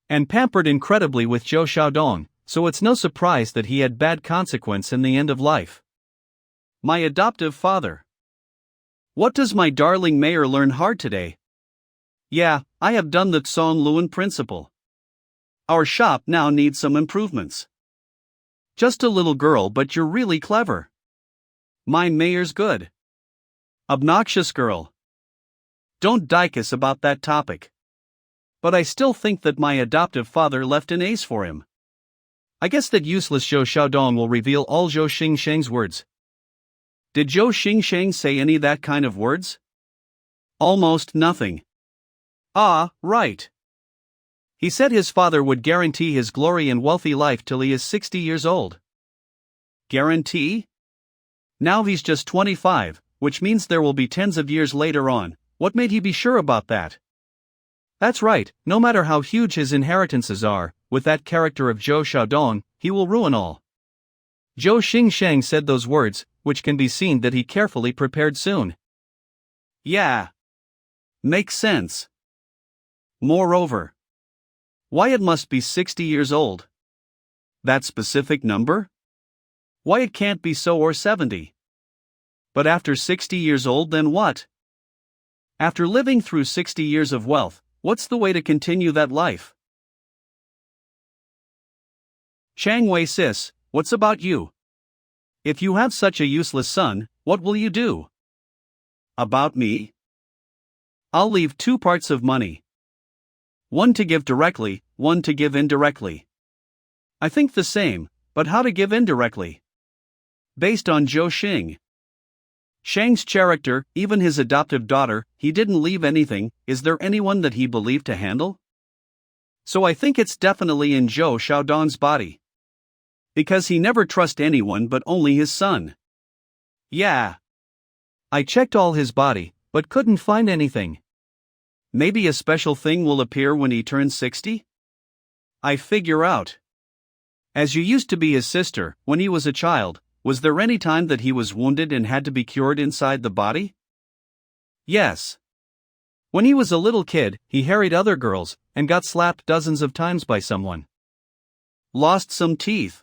And pampered incredibly with Zhou Xiaodong, so it's no surprise that he had bad consequence in the end of life. My adoptive father. What does my darling mayor learn hard today? Yeah, I have done the Tsong Luan principle. Our shop now needs some improvements. Just a little girl, but you're really clever. My mayor's good. Obnoxious girl. Don't dike us about that topic. But I still think that my adoptive father left an ace for him. I guess that useless Zhou Xiaodong will reveal all Zhou Xingsheng's words. Did Zhou Xingsheng say any that kind of words? Almost nothing. Ah, right. He said his father would guarantee his glory and wealthy life till he is 60 years old. Guarantee? Now he's just 25, which means there will be tens of years later on. What made he be sure about that? That's right, no matter how huge his inheritances are, with that character of Zhou Xiaodong, he will ruin all. Zhou Xingsheng said those words, which can be seen that he carefully prepared soon. Yeah. Makes sense. Moreover, why it must be 60 years old? That specific number? Why it can't be so or 70? But after 60 years old, then what? After living through 60 years of wealth, what's the way to continue that life? Chang Wei sis, what's about you? If you have such a useless son, what will you do? About me? I'll leave 2 parts of money. One to give directly, one to give indirectly. I think the same, but how to give indirectly? Based on Zhou Xing. Shang's character, even his adoptive daughter, he didn't leave anything. Is there anyone that he believed to handle? So I think it's definitely in Zhou Xiaodong's body. Because he never trusts anyone but only his son. Yeah. I checked all his body, but couldn't find anything. Maybe a special thing will appear when he turns 60? I figure out. As you used to be his sister, when he was a child, was there any time that he was wounded and had to be cured inside the body? Yes. When he was a little kid, he harried other girls, and got slapped dozens of times by someone. Lost some teeth.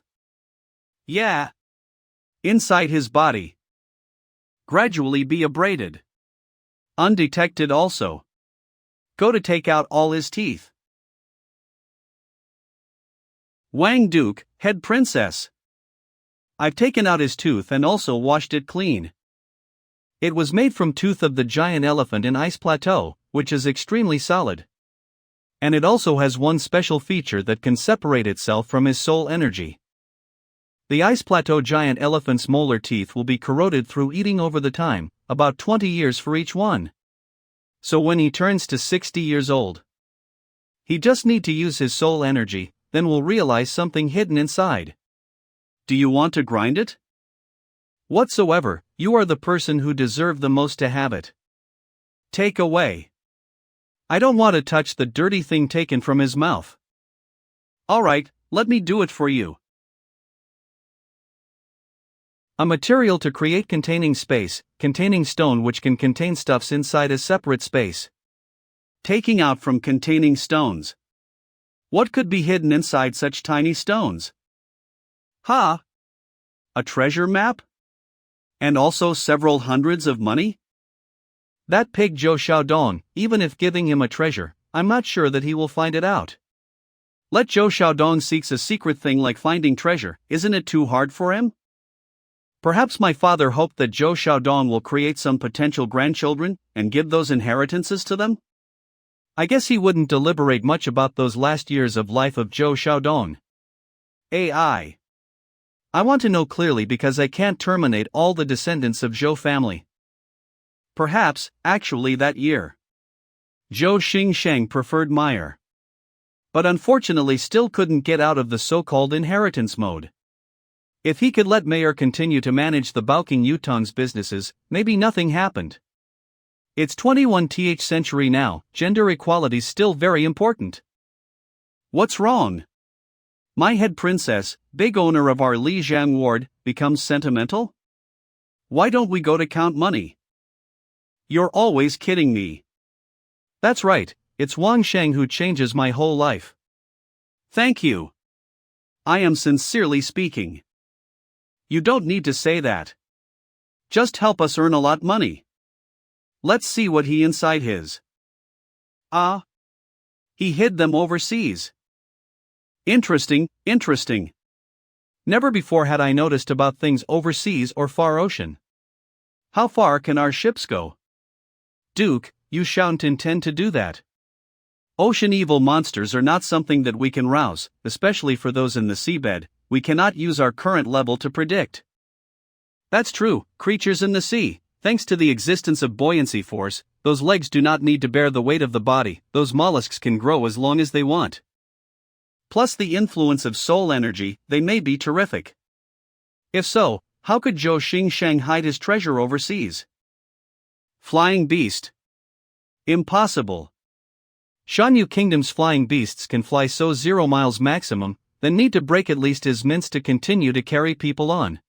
Yeah. Inside his body. Gradually be abraded. Undetected also. Go to take out all his teeth. Wang Duke, head princess. I've taken out his tooth and also washed it clean. It was made from tooth of the giant elephant in Ice Plateau, which is extremely solid. And it also has one special feature that can separate itself from his soul energy. The Ice Plateau giant elephant's molar teeth will be corroded through eating over the time, about 20 years for each one. So when he turns to 60 years old, he just need to use his soul energy, then will realize something hidden inside. Do you want to grind it? Whatsoever, you are the person who deserve the most to have it. Take away. I don't want to touch the dirty thing taken from his mouth. Alright, let me do it for you. A material to create containing space, containing stone which can contain stuffs inside a separate space. Taking out from containing stones. What could be hidden inside such tiny stones? Ha! A treasure map? And also several hundreds of money? That pig Zhou Xiaodong, even if giving him a treasure, I'm not sure that he will find it out. Let Zhou Xiaodong seeks a secret thing like finding treasure, isn't it too hard for him? Perhaps my father hoped that Zhou Xiaodong will create some potential grandchildren, and give those inheritances to them? I guess he wouldn't deliberate much about those last years of life of Zhou Xiaodong. AI. I want to know clearly because I can't terminate all the descendants of Zhou family. Perhaps, actually that year, Zhou Xingsheng preferred Meyer. but unfortunately still couldn't get out of the so-called inheritance mode. If he could let Mayer continue to manage the Baoking Yutan's businesses, maybe nothing happened. It's 21th century now, gender equality's still very important. What's wrong? My head princess, big owner of our Li Jiang ward, becomes sentimental? Why don't we go to count money? You're always kidding me. That's right, it's Wang Sheng who changes my whole life. Thank you. I am sincerely speaking. You don't need to say that. Just help us earn a lot money. Let's see what he inside his. Ah. He hid them overseas. Interesting. Never before had I noticed about things overseas or far ocean. How far can our ships go? Duke, you shan't intend to do that. Ocean evil monsters are not something that we can rouse, especially for those in the seabed. We cannot use our current level to predict. That's true, creatures in the sea, thanks to the existence of buoyancy force, those legs do not need to bear the weight of the body, those mollusks can grow as long as they want. Plus the influence of soul energy, they may be terrific. If so, how could Zhou Xingsheng hide his treasure overseas? Flying beast. Impossible. Shanyu Kingdom's flying beasts can fly so 0 miles maximum, then need to break at least his mints to continue to carry people on.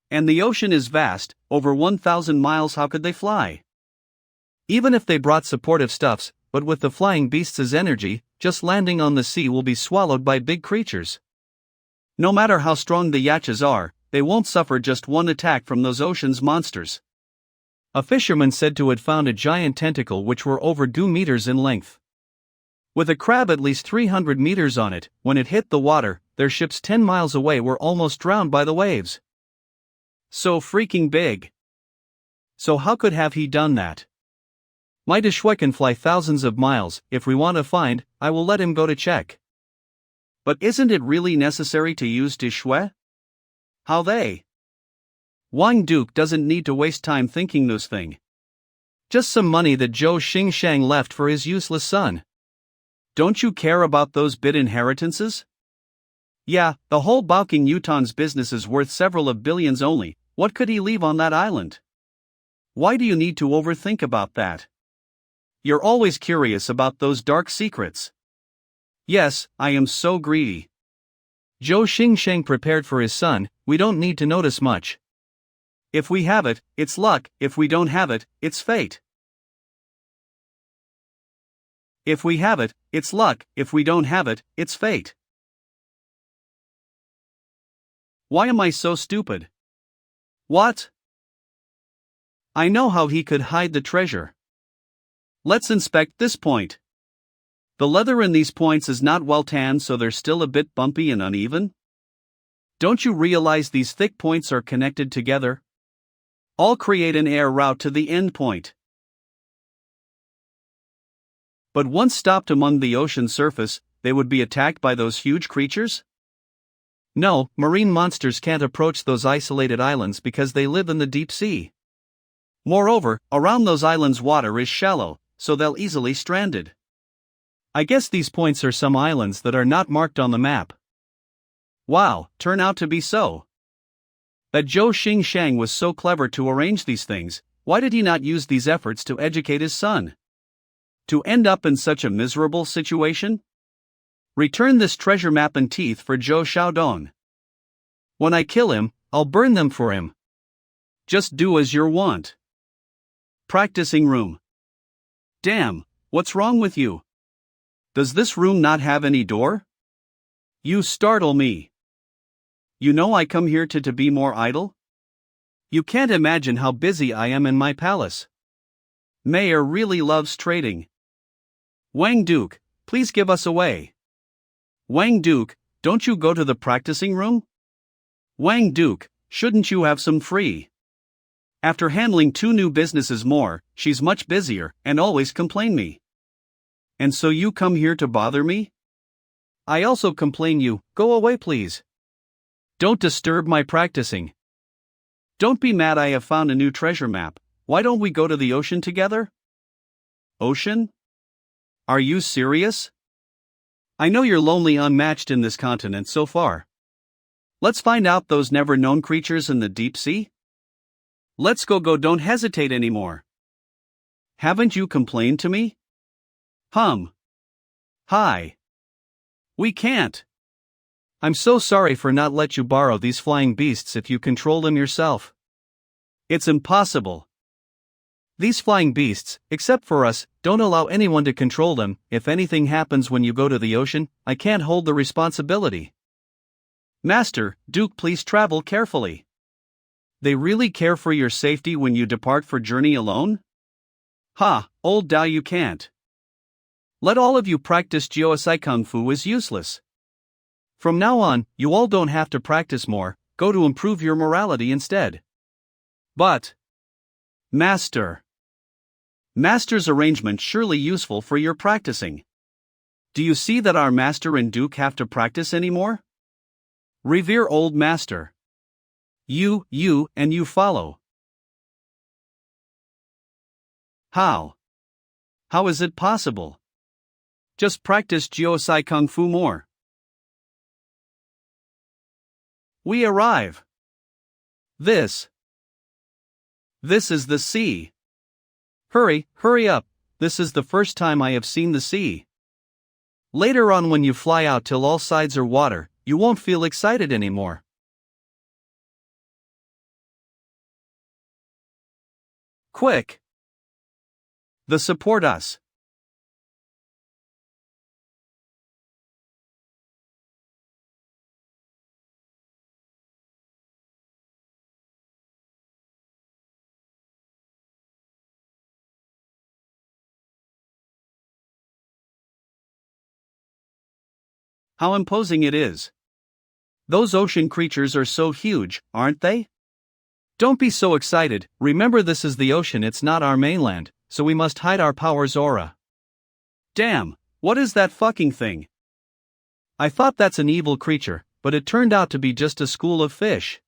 And the ocean is vast, over 1,000 miles. How could they fly? Even if they brought supportive stuffs, but with the flying beasts' energy, just landing on the sea will be swallowed by big creatures. No matter how strong the yachts are, they won't suffer just one attack from those ocean's monsters. A fisherman said to had found a giant tentacle which were over 2 meters in length. With a crab at least 300 meters on it, when it hit the water, their ships 10 miles away were almost drowned by the waves. So freaking big. So how could have he done that? My Deshue can fly thousands of miles. If we want to find, I will let him go to check. But isn't it really necessary to use Deshue? How they? Wang Duke doesn't need to waste time thinking those things. Just some money that Zhou Xingsheng left for his useless son. Don't you care about those bit inheritances? Yeah, the whole Baoking Yutan's business is worth several of billions only. What could he leave on that island? Why do you need to overthink about that? You're always curious about those dark secrets. Yes, I am so greedy. Zhou Xingsheng prepared for his son, we don't need to notice much. If we have it, it's luck. If we don't have it, it's fate. If we have it, it's luck. If we don't have it, it's fate. Why am I so stupid? What? I know how he could hide the treasure. Let's inspect this point. The leather in these points is not well tanned, so they're still a bit bumpy and uneven. Don't you realize these thick points are connected together? All create an air route to the end point. But once stopped among the ocean surface, they would be attacked by those huge creatures? No, marine monsters can't approach those isolated islands because they live in the deep sea. Moreover, around those islands water is shallow, so they'll easily stranded. I guess these points are some islands that are not marked on the map. Wow, turn out to be so. That Zhou Xingsheng was so clever to arrange these things, why did he not use these efforts to educate his son? To end up in such a miserable situation? Return this treasure map and teeth for Zhou Xiaodong. When I kill him, I'll burn them for him. Just do as you want. Practicing room. Damn, what's wrong with you? Does this room not have any door? You startle me. You know I come here to be more idle? You can't imagine how busy I am in my palace. Mayor really loves trading. Wang Duke, please give us away. Wang Duke, don't you go to the practicing room? Wang Duke, shouldn't you have some free? After handling 2 new businesses more, she's much busier and always complain me. And so you come here to bother me? I also complain you, go away please. Don't disturb my practicing. Don't be mad, I have found a new treasure map. Why don't we go to the ocean together? Ocean? Are you serious? I know you're lonely unmatched in this continent so far. Let's find out those never-known creatures in the deep sea? Let's go, don't hesitate anymore. Haven't you complained to me? Hi. We can't. I'm so sorry for not let you borrow these flying beasts if you control them yourself. It's impossible. These flying beasts, except for us, don't allow anyone to control them. If anything happens when you go to the ocean, I can't hold the responsibility. Master, Duke, please travel carefully. They really care for your safety when you depart for journey alone? Old Dao, you can't. Let all of you practice Jiuosai Kung Fu is useless. From now on, you all don't have to practice more, go to improve your morality instead. But, Master's arrangement surely useful for your practicing. Do you see that our master and Duke have to practice anymore? Revere old master. You and you follow. How? How is it possible? Just practice Jiuosai Kung Fu more. We arrive. This is the sea. Hurry up, this is the first time I have seen the sea. Later on, when you fly out till all sides are water, you won't feel excited anymore. Quick! The support us. How imposing it is. Those ocean creatures are so huge, aren't they? Don't be so excited, remember this is the ocean, it's not our mainland, so we must hide our power's aura. Damn, what is that fucking thing? I thought that's an evil creature, but it turned out to be just a school of fish.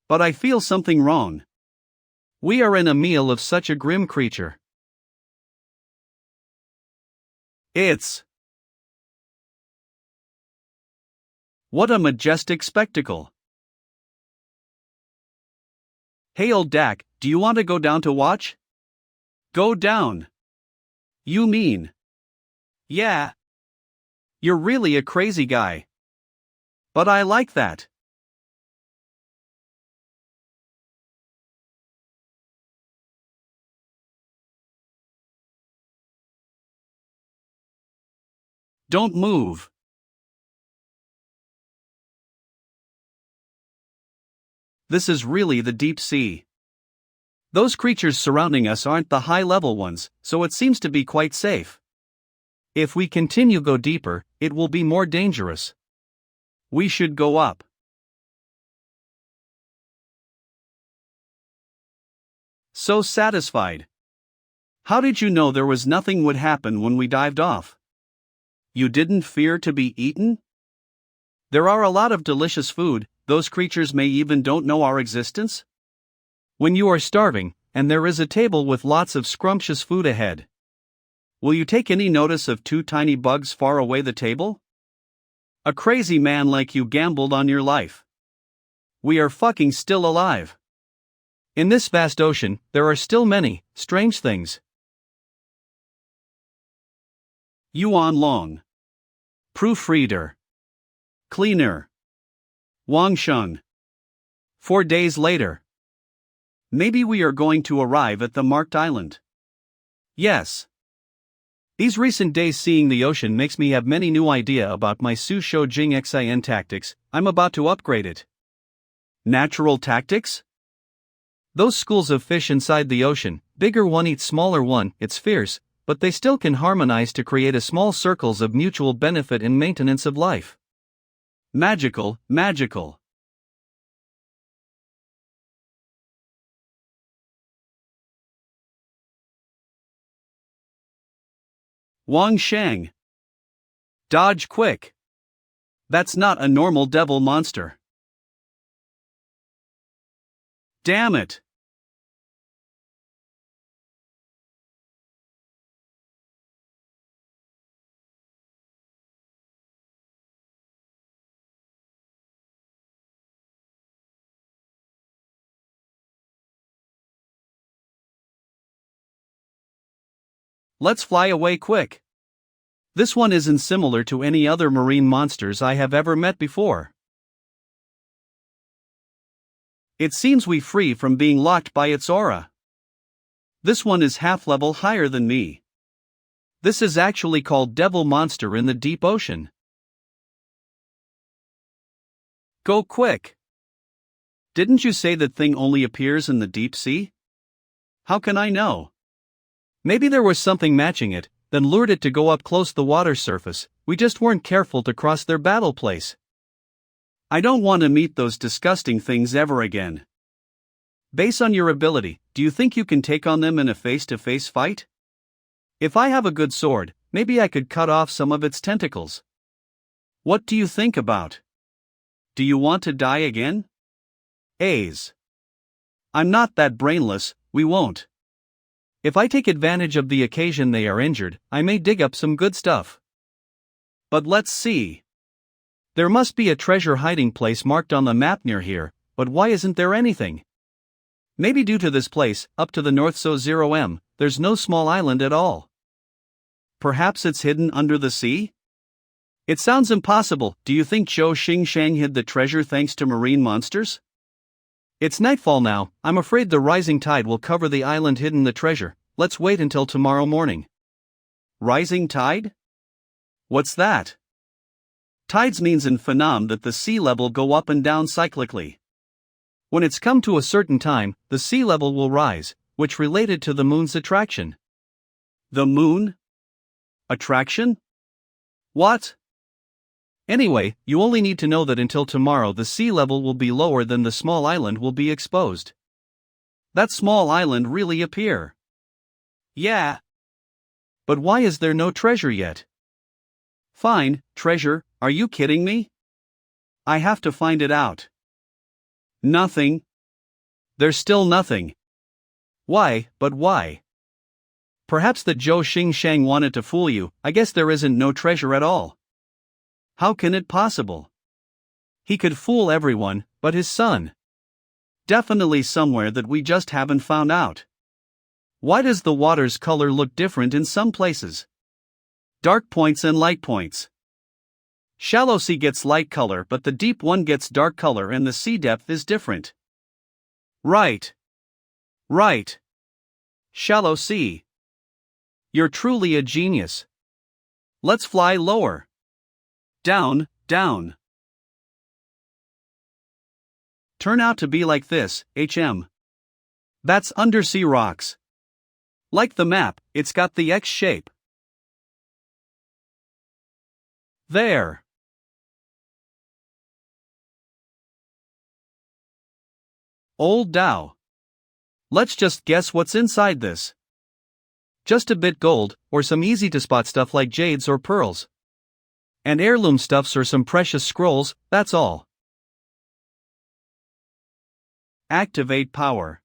But I feel something wrong. We are in a meal of such a grim creature. What a majestic spectacle. Hey old Dak, do you want to go down to watch? Go down. You mean? Yeah. You're really a crazy guy. But I like that. Don't move. This is really the deep sea. Those creatures surrounding us aren't the high-level ones, so it seems to be quite safe. If we continue go deeper, it will be more dangerous. We should go up. So satisfied. How did you know there was nothing would happen when we dived off? You didn't fear to be eaten? There are a lot of delicious food, those creatures may even don't know our existence? When you are starving, and there is a table with lots of scrumptious food ahead, will you take any notice of two tiny bugs far away the table? A crazy man like you gambled on your life. We are fucking still alive. In this vast ocean, there are still many strange things. YuanLong. Proofreader. Cleaner. Wang Sheng. 4 days later. Maybe we are going to arrive at the marked island. Yes. These recent days seeing the ocean makes me have many new idea about my Su Shou Jing Xin tactics. I'm about to upgrade it. Natural tactics? Those schools of fish inside the ocean, bigger one eats smaller one, it's fierce, but they still can harmonize to create a small circles of mutual benefit and maintenance of life. Magical. Wang Sheng. Dodge quick. That's not a normal devil monster. Damn it. Let's fly away quick. This one isn't similar to any other marine monsters I have ever met before. It seems we free from being locked by its aura. This one is half level higher than me. This is actually called Devil Monster in the deep ocean. Go quick. Didn't you say that thing only appears in the deep sea? How can I know? Maybe there was something matching it, then lured it to go up close the water surface. We just weren't careful to cross their battle place. I don't want to meet those disgusting things ever again. Based on your ability, do you think you can take on them in a face-to-face fight? If I have a good sword, maybe I could cut off some of its tentacles. What do you think about? Do you want to die again? A's. I'm not that brainless, we won't. If I take advantage of the occasion they are injured, I may dig up some good stuff. But let's see. There must be a treasure hiding place marked on the map near here, but why isn't there anything? Maybe due to this place, up to the north so 0M, there's no small island at all. Perhaps it's hidden under the sea? It sounds impossible. Do you think Zhou Xingshang hid the treasure thanks to marine monsters? It's nightfall now, I'm afraid the rising tide will cover the island hidden the treasure. Let's wait until tomorrow morning. Rising tide? What's that? Tides means in phenom that the sea level go up and down cyclically. When it's come to a certain time, the sea level will rise, which related to the moon's attraction. The moon? Attraction? What? Anyway, you only need to know that until tomorrow the sea level will be lower than the small island will be exposed. That small island really appear? Yeah. But why is there no treasure yet? Fine, treasure, are you kidding me? I have to find it out. Nothing. There's still nothing. Why, but why? Perhaps that Zhou Xingshang wanted to fool you. I guess there isn't no treasure at all. How can it possible? He could fool everyone, but his son. Definitely somewhere that we just haven't found out. Why does the water's color look different in some places? Dark points and light points. Shallow sea gets light color but the deep one gets dark color and the sea depth is different. Right. Right. Shallow sea. You're truly a genius. Let's fly lower. Down, down. Turn out to be like this, HM. That's undersea rocks. Like the map, it's got the X shape. There. Old Tao. Let's just guess what's inside this. Just a bit gold, or some easy to spot stuff like jades or pearls. And heirloom stuffs or some precious scrolls, that's all. Activate power.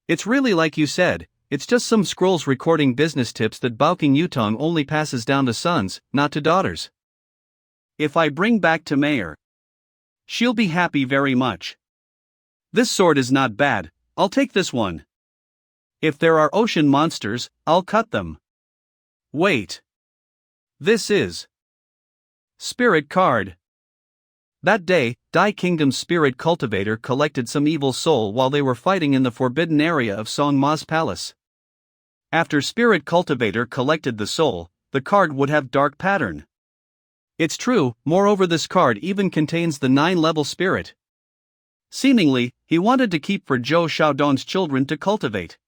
It's really like you said, it's just some scrolls recording business tips that Baoking Yutong only passes down to sons, not to daughters. If I bring back to Mayor, she'll be happy very much. This sword is not bad, I'll take this one. If there are ocean monsters, I'll cut them. Wait. This is Spirit card. That day, Dai Kingdom's spirit cultivator collected some evil soul while they were fighting in the forbidden area of Song Ma's palace. After spirit cultivator collected the soul, the card would have dark pattern. It's true, moreover this card even contains the 9-level spirit. Seemingly, he wanted to keep for Zhou Xiaodong's children to cultivate.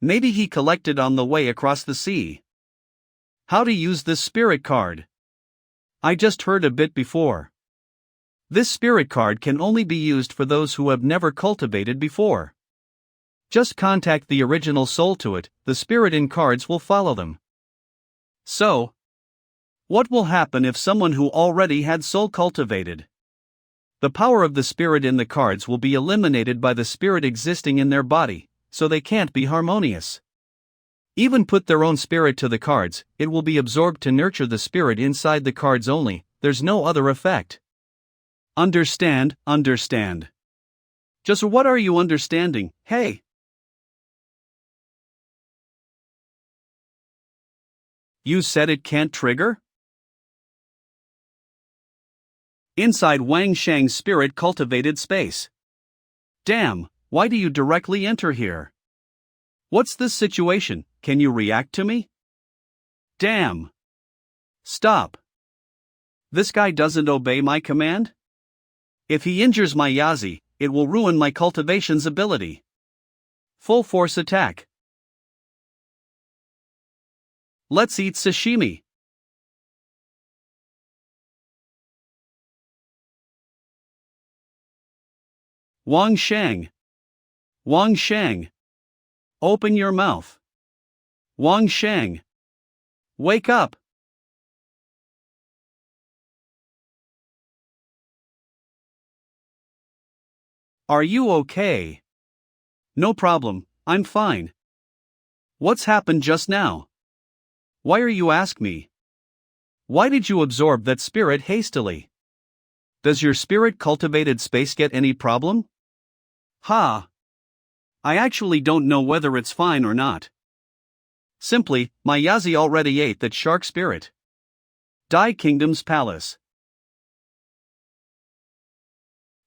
Maybe he collected on the way across the sea. How to use this spirit card? I just heard a bit before. This spirit card can only be used for those who have never cultivated before. Just contact the original soul to it, the spirit in cards will follow them. So, what will happen if someone who already had soul cultivated? The power of the spirit in the cards will be eliminated by the spirit existing in their body, so they can't be harmonious. Even put their own spirit to the cards, it will be absorbed to nurture the spirit inside the cards only, there's no other effect. Understand. Just what are you understanding, hey? You said it can't trigger? Inside Wang Shang's spirit cultivated space. Damn, why do you directly enter here? What's this situation, can you react to me? Damn. Stop. This guy doesn't obey my command? If he injures my Yazi, it will ruin my cultivation's ability. Full force attack. Let's eat sashimi. Wang Shang. Wang Shang. Open your mouth. Wang Shang. Wake up. Are you okay? No problem, I'm fine. What's happened just now? Why are you asking me? Why did you absorb that spirit hastily? Does your spirit cultivated space get any problem? Ha! I actually don't know whether it's fine or not. Simply, my Yazi already ate that shark spirit. Dai Kingdom's palace.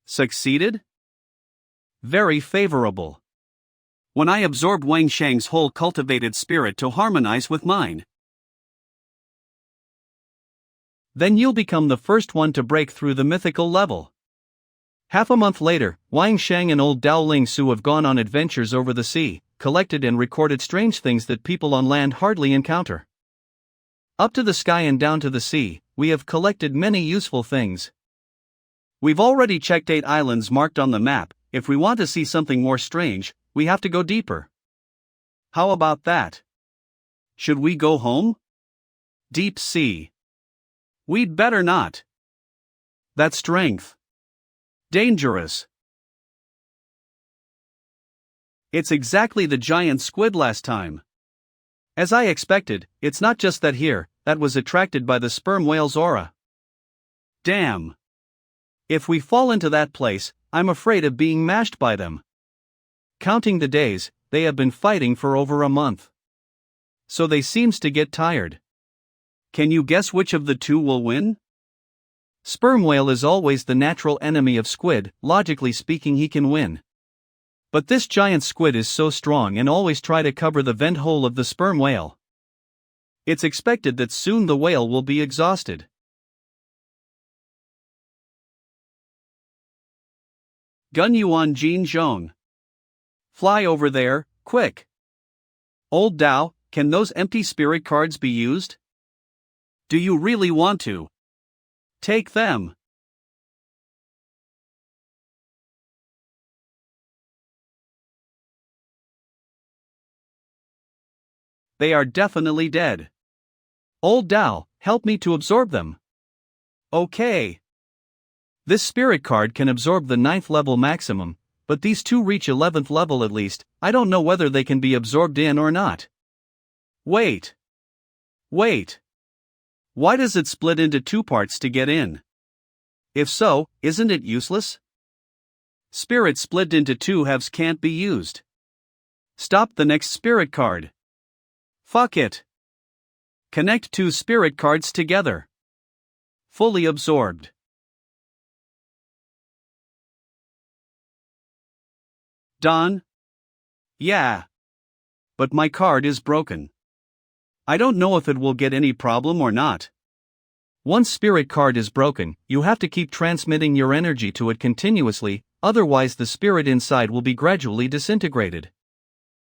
Succeeded? Very favorable. When I absorbed Wang Shang's whole cultivated spirit to harmonize with mine. Then you'll become the first one to break through the mythical level. Half a month later, Wang Shang and old Dao Ling Su have gone on adventures over the sea, collected and recorded strange things that people on land hardly encounter. Up to the sky and down to the sea, we have collected many useful things. We've already checked 8 islands marked on the map. If we want to see something more strange, we have to go deeper. How about that? Should we go home? Deep sea. We'd better not. That's strength. Dangerous. It's exactly the giant squid last time. As I expected, it's not just that here, that was attracted by the sperm whale's aura. Damn. If we fall into that place, I'm afraid of being mashed by them. Counting the days, they have been fighting for over a month. So they seems to get tired. Can you guess which of the two will win? Sperm whale is always the natural enemy of squid, logically speaking he can win. But this giant squid is so strong and always try to cover the vent hole of the sperm whale. It's expected that soon the whale will be exhausted. Gun Yuan Jin Zhong. Fly over there, quick. Old Dao, can those empty spirit cards be used? Do you really want to? Take them. They are definitely dead. Old Dao, help me to absorb them. Okay. This spirit card can absorb the 9th level maximum, but these two reach 11th level at least. I don't know whether they can be absorbed in or not. Wait. Why does it split into 2 parts to get in? If so, isn't it useless? Spirit split into 2 halves can't be used. Stop the next spirit card. Fuck it. Connect 2 spirit cards together. Fully absorbed. Don? Yeah. But my card is broken. I don't know if it will get any problem or not. Once spirit card is broken, you have to keep transmitting your energy to it continuously, otherwise the spirit inside will be gradually disintegrated.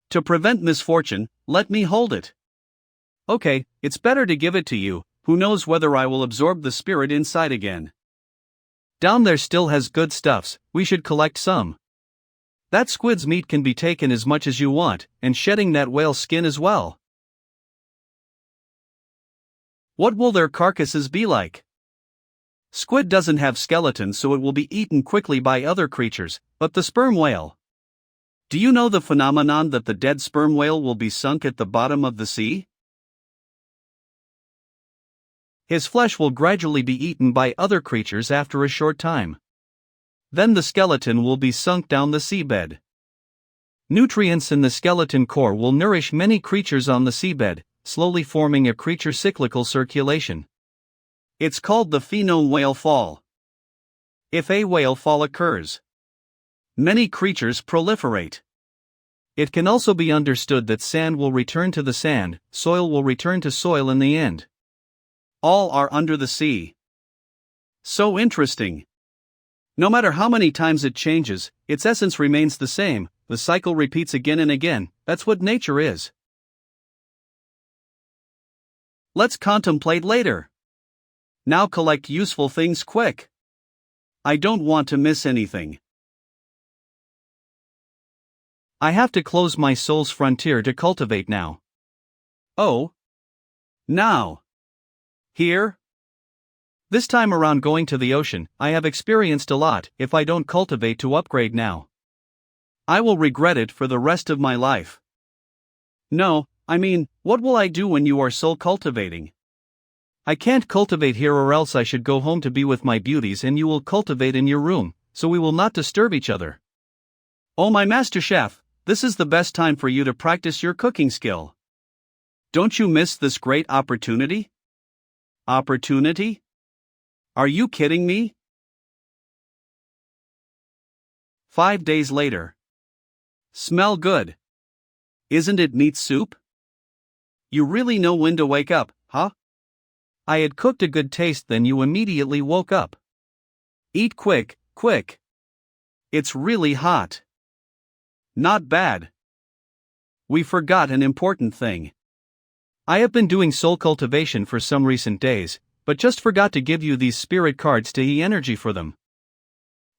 To prevent misfortune, let me hold it. Okay, it's better to give it to you, who knows whether I will absorb the spirit inside again. Down there still has good stuffs, we should collect some. That squid's meat can be taken as much as you want, and shedding that whale's skin as well. What will their carcasses be like? Squid doesn't have skeletons, so it will be eaten quickly by other creatures, but the sperm whale. Do you know the phenomenon that the dead sperm whale will be sunk at the bottom of the sea? His flesh will gradually be eaten by other creatures after a short time. Then the skeleton will be sunk down the seabed. Nutrients in the skeleton core will nourish many creatures on the seabed, slowly forming a creature cyclical circulation. It's called the phenome whale fall. If a whale fall occurs, many creatures proliferate. It can also be understood that sand will return to the sand, soil will return to soil in the end. All are under the sea. So interesting. No matter how many times it changes, its essence remains the same, the cycle repeats again and again, that's what nature is. Let's contemplate later. Now collect useful things quick. I don't want to miss anything. I have to close my soul's frontier to cultivate now. Oh. Now. Here? This time around going to the ocean, I have experienced a lot. If I don't cultivate to upgrade now, I will regret it for the rest of my life. No, I mean, what will I do when you are soul cultivating? I can't cultivate here or else I should go home to be with my beauties and you will cultivate in your room, so we will not disturb each other. Oh my master chef, this is the best time for you to practice your cooking skill. Don't you miss this great opportunity? Opportunity? Are you kidding me? 5 days later. Smell good. Isn't it meat soup? You really know when to wake up, huh? I had cooked a good taste, then you immediately woke up. Eat quick, quick. It's really hot. Not bad. We forgot an important thing. I have been doing soul cultivation for some recent days, but just forgot to give you these spirit cards to e-energy for them.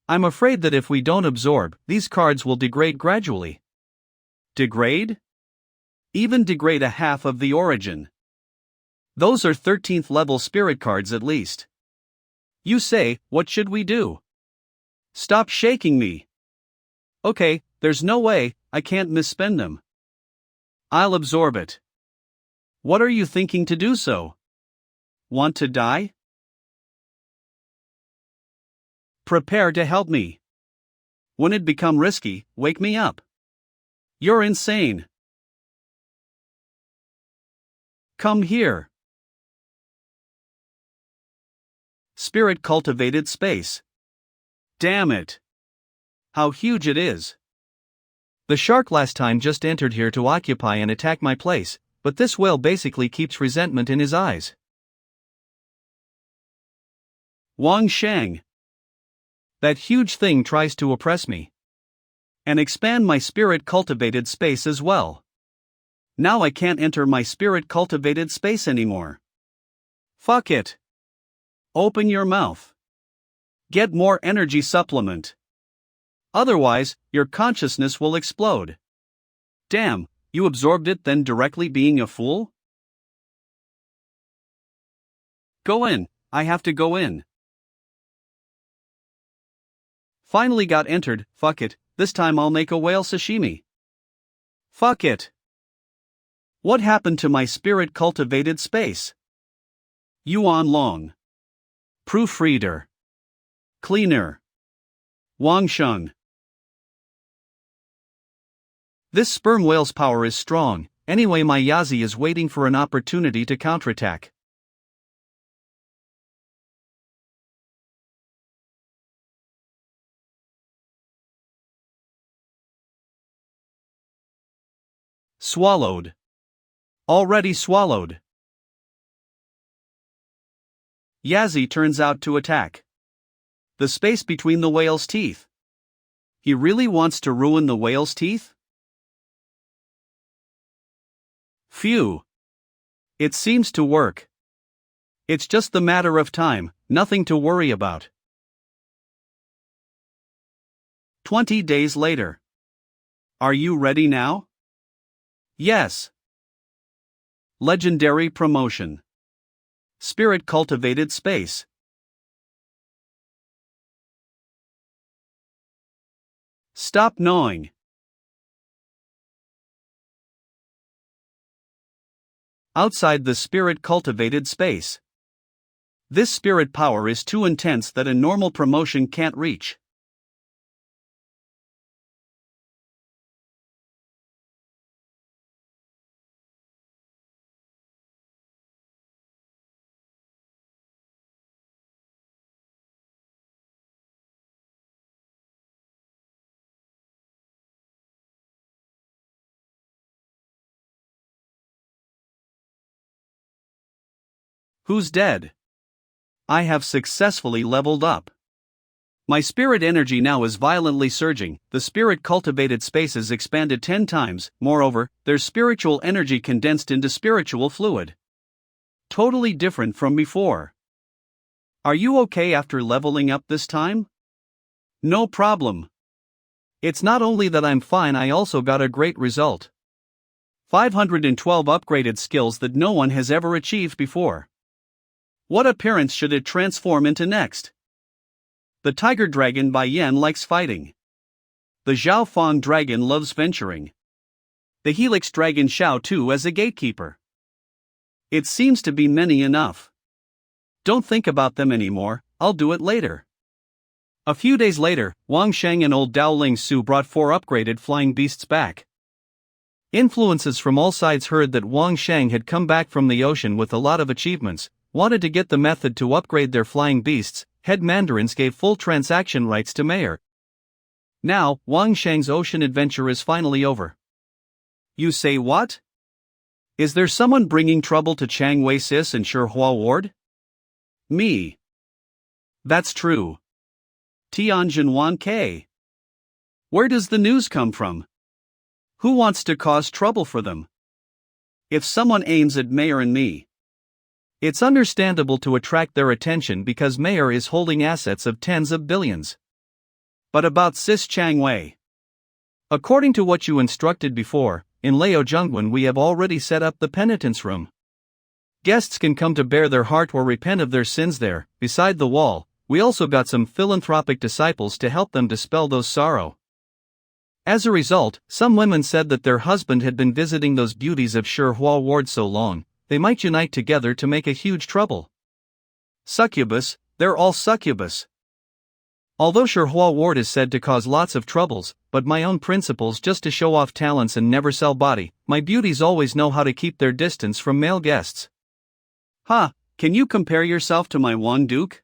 I'm afraid that if we don't absorb, these cards will degrade gradually. Degrade? Even degrade a half of the origin. Those are 13th level spirit cards at least. You say, what should we do? Stop shaking me. Okay, there's no way, I can't misspend them. I'll absorb it. What are you thinking to do so? Want to die? Prepare to help me. When it become risky, wake me up. You're insane. Come here. Spirit cultivated space. Damn it. How huge it is. The shark last time just entered here to occupy and attack my place, but this whale basically keeps resentment in his eyes. Wang Shang. That huge thing tries to oppress me. And expand my spirit cultivated space as well. Now I can't enter my spirit cultivated space anymore. Fuck it. Open your mouth. Get more energy supplement. Otherwise, your consciousness will explode. Damn, you absorbed it then directly being a fool? Go in, I have to go in. Finally got entered, fuck it, this time I'll make a whale sashimi. Fuck it. What happened to my spirit cultivated space? YuanLong. Proofreader. Cleaner. Wangsheng. This sperm whale's power is strong, anyway my Yazi is waiting for an opportunity to counterattack. Swallowed. Already swallowed. Yazi turns out to attack. The space between the whale's teeth. He really wants to ruin the whale's teeth? Phew. It seems to work. It's just the matter of time, nothing to worry about. 20 days later. Are you ready now? Yes. Legendary promotion. Spirit cultivated space. Stop gnawing. Outside the spirit cultivated space. This spirit power is too intense that a normal promotion can't reach. Who's dead? I have successfully leveled up. My spirit energy now is violently surging, the spirit cultivated spaces expanded 10 times, moreover, there's spiritual energy condensed into spiritual fluid. Totally different from before. Are you okay after leveling up this time? No problem. It's not only that I'm fine, I also got a great result. 512 upgraded skills that no one has ever achieved before. What appearance should it transform into next? The Tiger Dragon by Yan likes fighting. The Zhao Fang Dragon loves venturing. The Helix Dragon Xiao too as a gatekeeper. It seems to be many enough. Don't think about them anymore, I'll do it later. A few days later, Wang Sheng and old Daoling Su brought 4 upgraded flying beasts back. Influences from all sides heard that Wang Sheng had come back from the ocean with a lot of achievements, wanted to get the method to upgrade their flying beasts. Head mandarins gave full transaction rights to Mayor. Now, Wang Sheng's ocean adventure is finally over. You say what? Is there someone bringing trouble to Chang Wei Sis and Shihua Ward? Me. That's true. Tianjin Wan K. Where does the news come from? Who wants to cause trouble for them? If someone aims at Mayor and me, it's understandable to attract their attention because Mayor is holding assets of tens of billions. But about Sis Chang Wei. According to what you instructed before, in Leo Zhongwen we have already set up the penitence room. Guests can come to bare their heart or repent of their sins there. Beside the wall, we also got some philanthropic disciples to help them dispel those sorrow. As a result, some women said that their husband had been visiting those beauties of Shihua Ward so long, they might unite together to make a huge trouble. Succubus, they're all succubus. Although Shihua Ward is said to cause lots of troubles, but my own principles just to show off talents and never sell body, my beauties always know how to keep their distance from male guests. Can you compare yourself to my Wang Duke?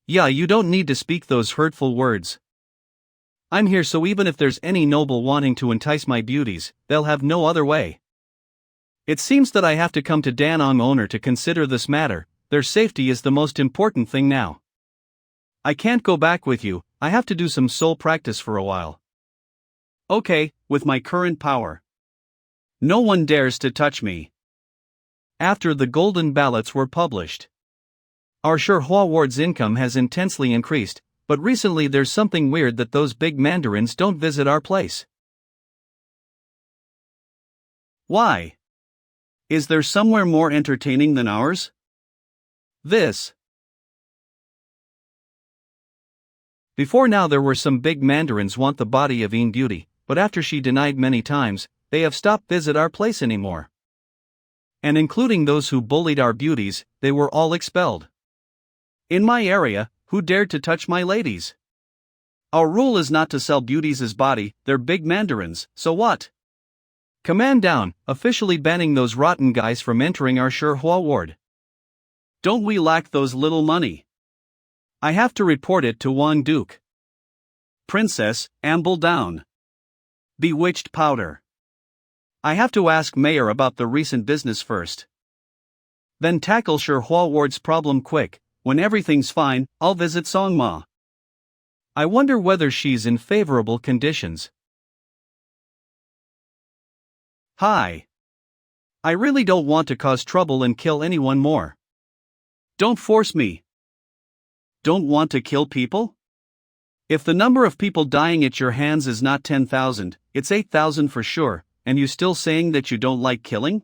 Yeah, you don't need to speak those hurtful words. I'm here so even if there's any noble wanting to entice my beauties, they'll have no other way. It seems that I have to come to Danong owner to consider this matter, their safety is the most important thing now. I can't go back with you, I have to do some soul practice for a while. Okay, with my current power. No one dares to touch me. After the golden ballots were published, our Shihua Ward's income has intensely increased, but recently there's something weird that those big mandarins don't visit our place. Why? Is there somewhere more entertaining than ours? Before now there were some big mandarins want the body of Yin Beauty, but after she denied many times, they have stopped visit our place anymore. And including those who bullied our beauties, they were all expelled. In my area, who dared to touch my ladies? Our rule is not to sell beauties as body, they're big mandarins, so what? Command down, officially banning those rotten guys from entering our Shihua Ward. Don't we lack those little money? I have to report it to Wang Duke. Princess, amble down. Bewitched powder. I have to ask Mayor about the recent business first. Then tackle Shihua Ward's problem quick, when everything's fine, I'll visit Songma. I wonder whether she's in favorable conditions. Hi. I really don't want to cause trouble and kill anyone more. Don't force me. Don't want to kill people? If the number of people dying at your hands is not 10,000, it's 8,000 for sure, and you still saying that you don't like killing?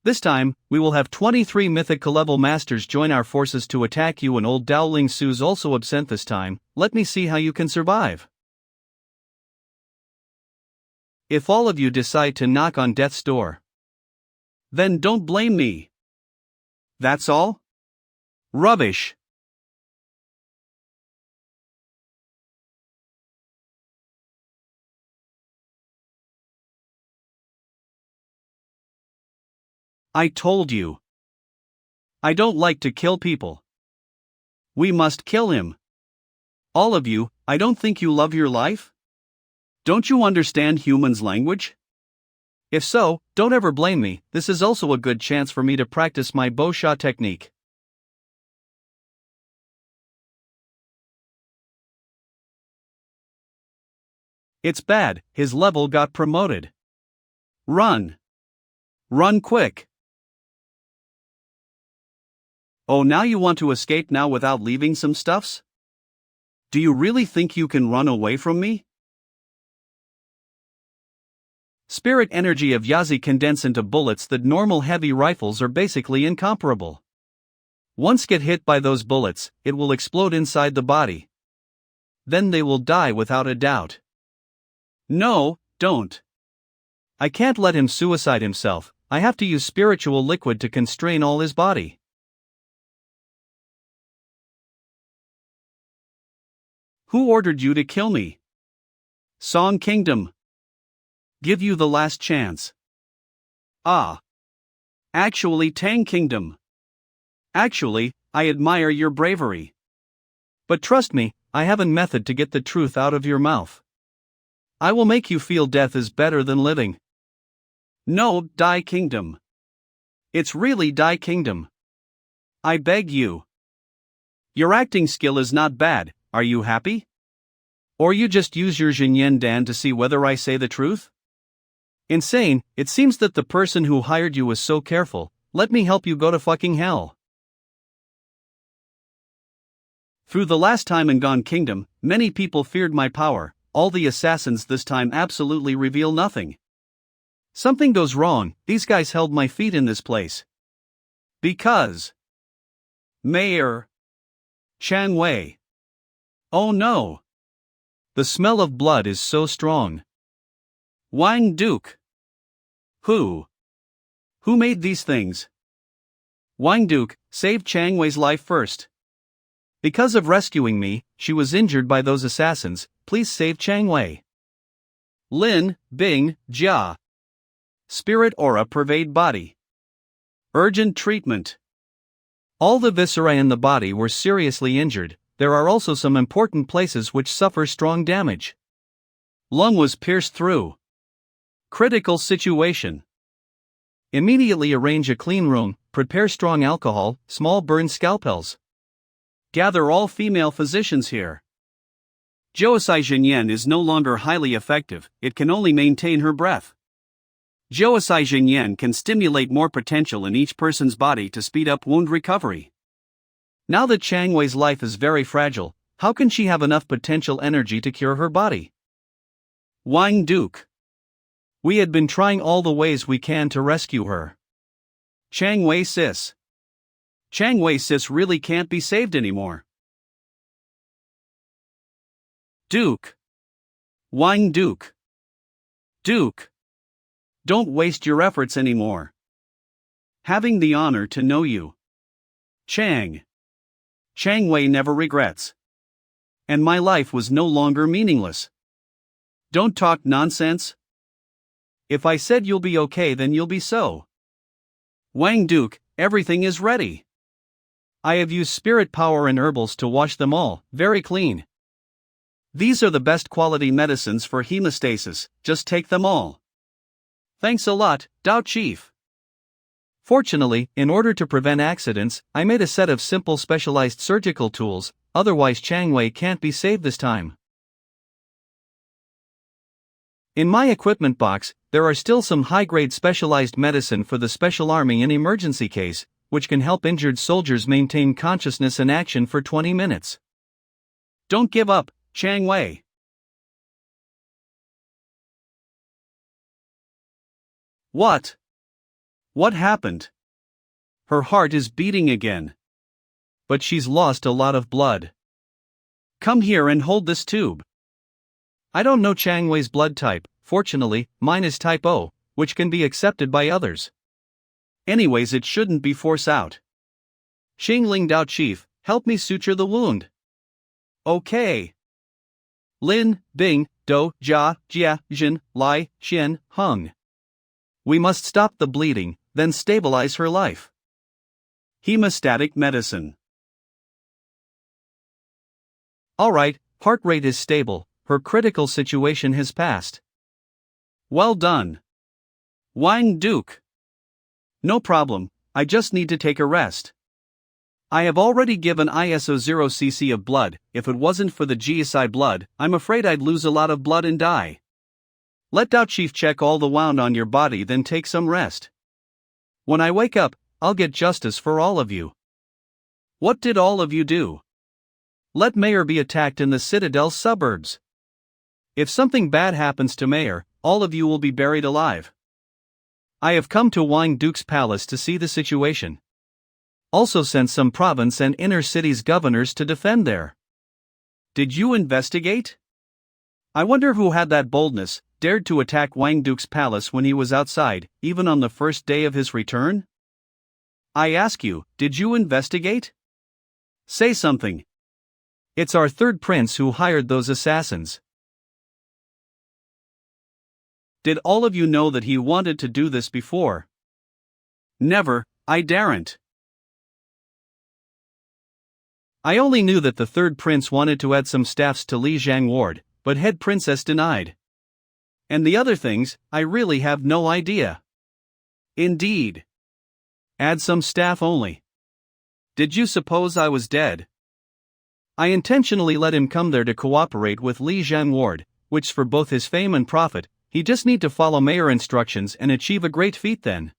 This time, we will have 23 mythical level masters join our forces to attack you and old Daoling Su's also absent this time, let me see how you can survive. If all of you decide to knock on death's door, then don't blame me. That's all? Rubbish. I told you. I don't like to kill people. We must kill him. All of you, I don't think you love your life? Don't you understand humans' language? If so, don't ever blame me. This is also a good chance for me to practice my bow shot technique. It's bad, his level got promoted. Run. Run quick. Oh, now you want to escape now without leaving some stuffs? Do you really think you can run away from me? Spirit energy of Yazi condense into bullets that normal heavy rifles are basically incomparable. Once get hit by those bullets, it will explode inside the body. Then they will die without a doubt. No, don't. I can't let him suicide himself. I have to use spiritual liquid to constrain all his body. Who ordered you to kill me? Song Kingdom. Give you the last chance. Ah. Actually, Tang Kingdom. Actually, I admire your bravery. But trust me, I have a method to get the truth out of your mouth. I will make you feel death is better than living. No, Dai Kingdom. It's really Dai Kingdom. I beg you. Your acting skill is not bad, are you happy? Or you just use your Jinyan Dan to see whether I say the truth? Insane, it seems that the person who hired you was so careful. Let me help you go to fucking hell. Through the last time in Gone Kingdom, many people feared my power. All the assassins this time absolutely reveal nothing. Something goes wrong, these guys held my feet in this place. Because Mayor Chang Wei. Oh no. The smell of blood is so strong. Wang Duke. Who made these things? Wang Duke saved Chang Wei's life first. Because of rescuing me, she was injured by those assassins. Please save Chang Wei. Lin, Bing, Jia. Spirit aura pervade body. Urgent treatment. All the viscera in the body were seriously injured. There are also some important places which suffer strong damage. Lung was pierced through. Critical situation. Immediately arrange a clean room, prepare strong alcohol, small burned scalpels. Gather all female physicians here. Joasai Jinyan is no longer highly effective, it can only maintain her breath. Joasai Jinyan can stimulate more potential in each person's body to speed up wound recovery. Now that Chang Wei's life is very fragile, how can she have enough potential energy to cure her body? Wang Duke. We had been trying all the ways we can to rescue her. Chang Wei sis. Chang Wei sis really can't be saved anymore. Duke. Wang Duke. Duke. Don't waste your efforts anymore. Having the honor to know you. Chang Wei never regrets. And my life was no longer meaningless. Don't talk nonsense. If I said you'll be okay, then you'll be so. Wang Duke, everything is ready. I have used spirit power and herbals to wash them all, very clean. These are the best quality medicines for hemostasis, just take them all. Thanks a lot, Dao Chief. Fortunately, in order to prevent accidents, I made a set of simple specialized surgical tools, otherwise Chang Wei can't be saved this time. In my equipment box, there are still some high-grade specialized medicine for the Special Army in emergency case, which can help injured soldiers maintain consciousness and action for 20 minutes. Don't give up, Chang Wei. What? What happened? Her heart is beating again. But she's lost a lot of blood. Come here and hold this tube. I don't know Chang Wei's blood type, fortunately, mine is type O, which can be accepted by others. Anyways, it shouldn't be force out. Shangling Dao Chief, help me suture the wound. Okay. Lin, Bing, Do, Jia, Jia, Jin, Lai, Xian, Hung. We must stop the bleeding, then stabilize her life. Hemostatic medicine. Alright, heart rate is stable, her critical situation has passed. Well done. Wang Duke. No problem, I just need to take a rest. I have already given ISO 0cc of blood. If it wasn't for the GSI blood, I'm afraid I'd lose a lot of blood and die. Let Dao Chief check all the wound on your body, then take some rest. When I wake up, I'll get justice for all of you. What did all of you do? Let Mayor be attacked in the Citadel suburbs. If something bad happens to Mayor, all of you will be buried alive. I have come to Wang Duke's palace to see the situation. Also sent some province and inner cities governors to defend there. Did you investigate? I wonder who had that boldness, dared to attack Wang Duke's palace when he was outside, even on the first day of his return? I ask you, did you investigate? Say something. It's our third prince who hired those assassins. Did all of you know that he wanted to do this before? Never, I daren't. I only knew that the third prince wanted to add some staffs to Li Zhang ward, but head princess denied. And the other things, I really have no idea. Indeed. Add some staff only. Did you suppose I was dead? I intentionally let him come there to cooperate with Li Zhang ward, which for both his fame and profit, he just need to follow mayor instructions and achieve a great feat then.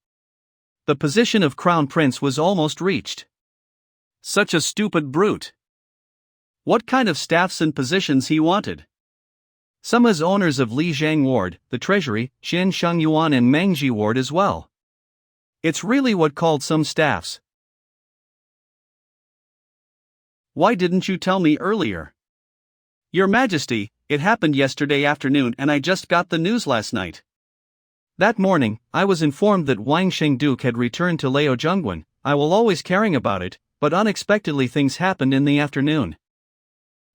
The position of crown prince was almost reached. Such a stupid brute. What kind of staffs and positions he wanted? Some as owners of Li Zhang ward, the treasury, Xian Sheng Yuan and Mangji ward as well. It's really what called some staffs. Why didn't you tell me earlier? Your Majesty, it happened yesterday afternoon and I just got the news last night. That morning, I was informed that Wang Sheng Duke had returned to Lao Zhongguan. I will always caring about it, but unexpectedly things happened in the afternoon.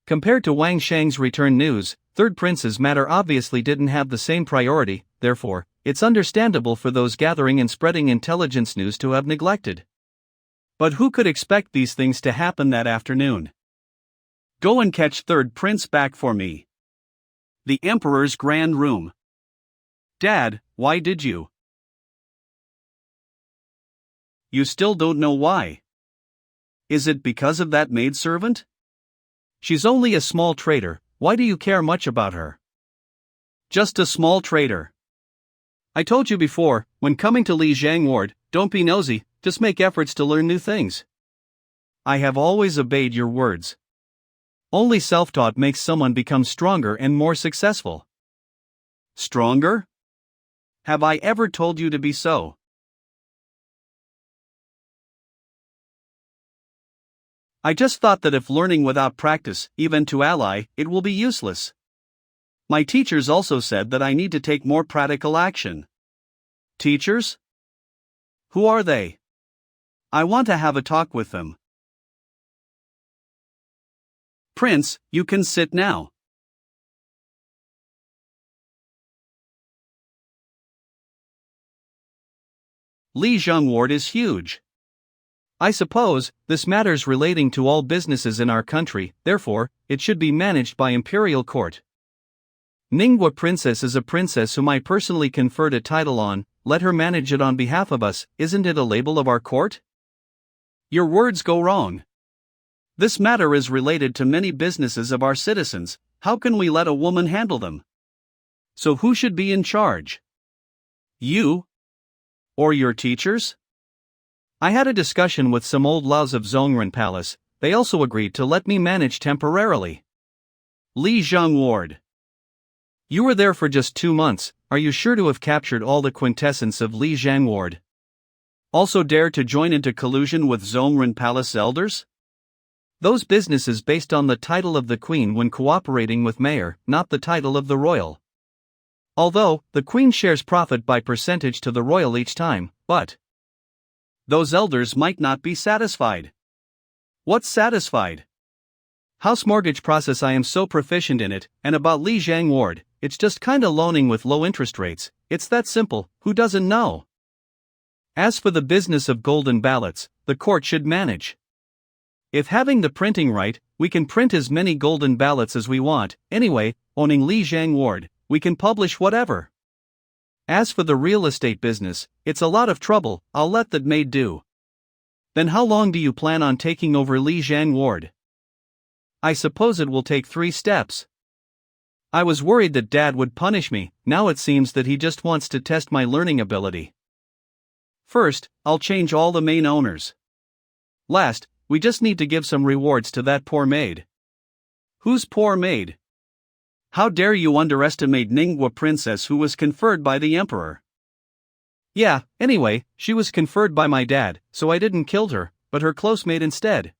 Compared to Wang Sheng's return news, third prince's matter obviously didn't have the same priority, therefore, it's understandable for those gathering and spreading intelligence news to have neglected. But who could expect these things to happen that afternoon? Go and catch third prince back for me. The Emperor's grand room. Dad, why did you? You still don't know why. Is it because of that maidservant? She's only a small trader, why do you care much about her? Just a small trader. I told you before, when coming to Li Zhang ward, don't be nosy, just make efforts to learn new things. I have always obeyed your words. Only self-taught makes someone become stronger and more successful. Stronger? Have I ever told you to be so? I just thought that if learning without practice, even to ally, it will be useless. My teachers also said that I need to take more practical action. Teachers? Who are they? I want to have a talk with them. Prince, you can sit now. Li Zhang ward is huge. I suppose, this matters relating to all businesses in our country, therefore, it should be managed by imperial court. Ningguo princess is a princess whom I personally conferred a title on, let her manage it on behalf of us, isn't it a label of our court? Your words go wrong. This matter is related to many businesses of our citizens, how can we let a woman handle them? So who should be in charge? You? Or your teachers? I had a discussion with some old laos of Zhongren Palace, they also agreed to let me manage temporarily. Li Zhang ward. You were there for just 2 months, are you sure to have captured all the quintessence of Li Zhang ward? Also dare to join into collusion with Zhongren Palace elders? Those businesses based on the title of the queen when cooperating with mayor, not the title of the royal. Although, the queen shares profit by percentage to the royal each time, but those elders might not be satisfied. What's satisfied? House mortgage process I am so proficient in it, and about Li Zhang ward, it's just kinda loaning with low interest rates, it's that simple, who doesn't know? As for the business of golden ballots, the court should manage. If having the printing right, we can print as many golden ballots as we want, anyway, owning Li Zhang ward, we can publish whatever. As for the real estate business, it's a lot of trouble, I'll let that maid do. Then how long do you plan on taking over Li Jiang Ward? I suppose it will take 3 steps. I was worried that Dad would punish me, now it seems that he just wants to test my learning ability. First, I'll change all the main owners. Last, we just need to give some rewards to that poor maid. Whose poor maid? How dare you underestimate Ningguo princess who was conferred by the emperor? Yeah, anyway, she was conferred by my dad, so I didn't kill her, but her close maid instead.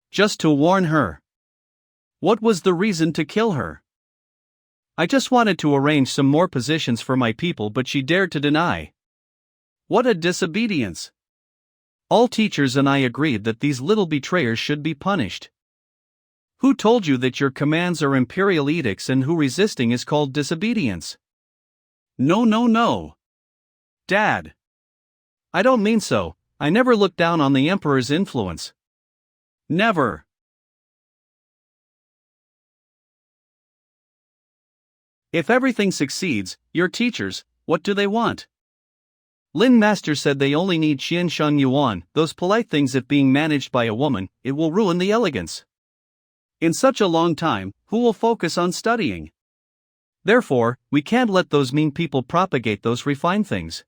Just to warn her. What was the reason to kill her? I just wanted to arrange some more positions for my people, but she dared to deny. What a disobedience! All teachers and I agreed that these little betrayers should be punished. Who told you that your commands are imperial edicts and who resisting is called disobedience? No. Dad. I don't mean so, I never looked down on the emperor's influence. Never. If everything succeeds, your teachers, what do they want? Lin Master said they only need Xiansheng Yuan, those polite things. If being managed by a woman, it will ruin the elegance. In such a long time, who will focus on studying? Therefore, we can't let those mean people propagate those refined things.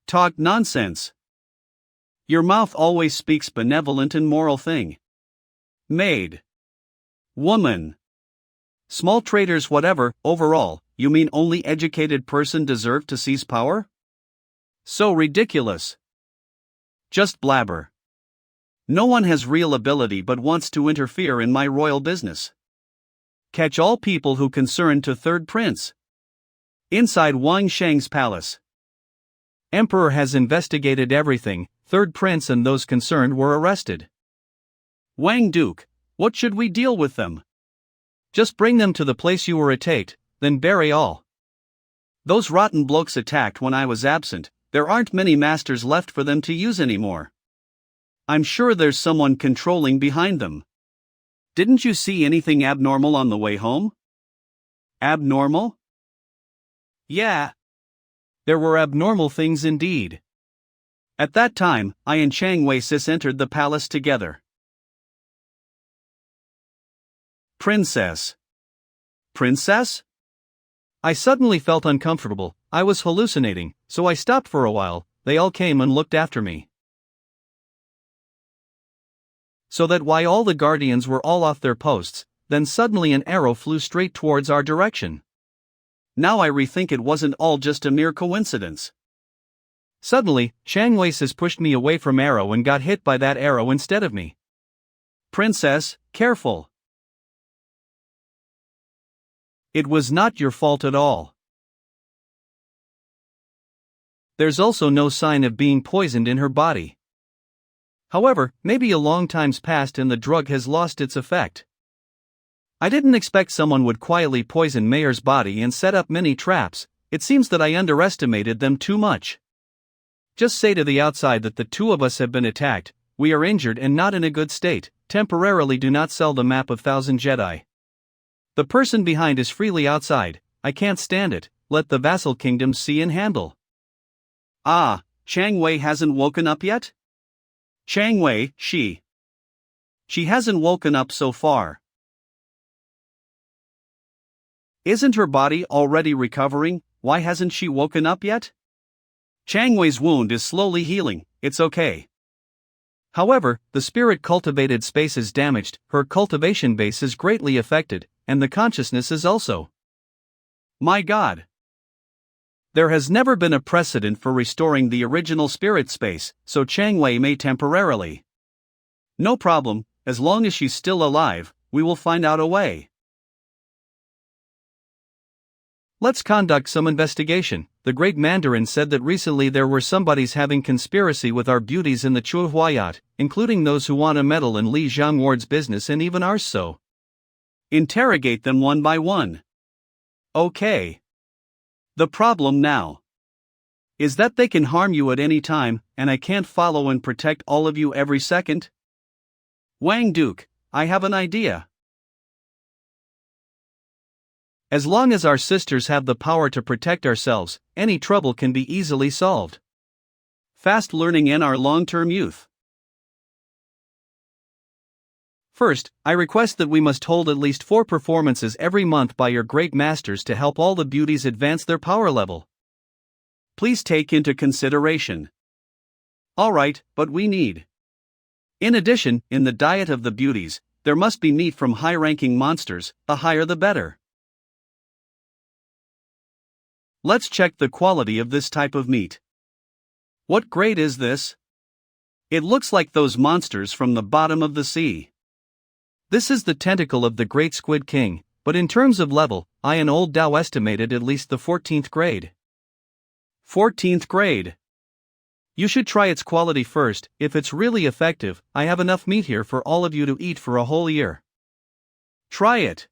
Talk nonsense. Your mouth always speaks benevolent and moral thing. Maid. Woman. Small traders, whatever. Overall, you mean only educated person deserve to seize power? So ridiculous. Just blabber. No one has real ability but wants to interfere in my royal business. Catch all people who concern to third prince. Inside Wang Shang's palace. Emperor has investigated everything, third prince and those concerned were arrested. Wang Duke, what should we deal with them? Just bring them to the place you were attacked, then bury all. Those rotten blokes attacked when I was absent, there aren't many masters left for them to use anymore. I'm sure there's someone controlling behind them. Didn't you see anything abnormal on the way home? Abnormal? Yeah. There were abnormal things indeed. At that time, I and Chang Wei Sis entered the palace together. Princess. Princess? I suddenly felt uncomfortable, I was hallucinating, so I stopped for a while. They all came and looked after me. So that why all the guardians were all off their posts, then suddenly an arrow flew straight towards our direction. Now I rethink it wasn't all just a mere coincidence. Suddenly, Chang Wei Sis pushed me away from arrow and got hit by that arrow instead of me. Princess, careful. It was not your fault at all. There's also no sign of being poisoned in her body. However, maybe a long time's passed and the drug has lost its effect. I didn't expect someone would quietly poison Mayor's body and set up many traps. It seems that I underestimated them too much. Just say to the outside that the two of us have been attacked, we are injured and not in a good state, temporarily do not sell the map of 1000 Jedi. The person behind is freely outside, I can't stand it, let the vassal kingdoms see and handle. Ah, Chang Wei hasn't woken up yet? Chang Wei, she hasn't woken up so far. Isn't her body already recovering? Why hasn't she woken up yet? Chang Wei's wound is slowly healing, it's okay. However, the spirit cultivated space is damaged, her cultivation base is greatly affected, and the consciousness is also. My God! There has never been a precedent for restoring the original spirit space, so Chang Wei may temporarily. No problem, as long as she's still alive, we will find out a way. Let's conduct some investigation. The great Mandarin said that recently there were somebodies having conspiracy with our beauties in the Chuhuayat, including those who want to meddle in Li Jiangward's business and even ours so. Interrogate them one by one. Okay. The problem now is that they can harm you at any time, and I can't follow and protect all of you every second. Wang Duke, I have an idea. As long as our sisters have the power to protect ourselves, any trouble can be easily solved. Fast learning in our long-term youth. First, I request that we must hold at least 4 performances every month by your great masters to help all the beauties advance their power level. Please take into consideration. Alright, but we need. In addition, in the diet of the beauties, there must be meat from high-ranking monsters, the higher the better. Let's check the quality of this type of meat. What grade is this? It looks like those monsters from the bottom of the sea. This is the tentacle of the Great Squid King, but in terms of level, I and old Dao estimated at least the 14th grade. 14th grade. You should try its quality first. If it's really effective, I have enough meat here for all of you to eat for a whole year. Try it.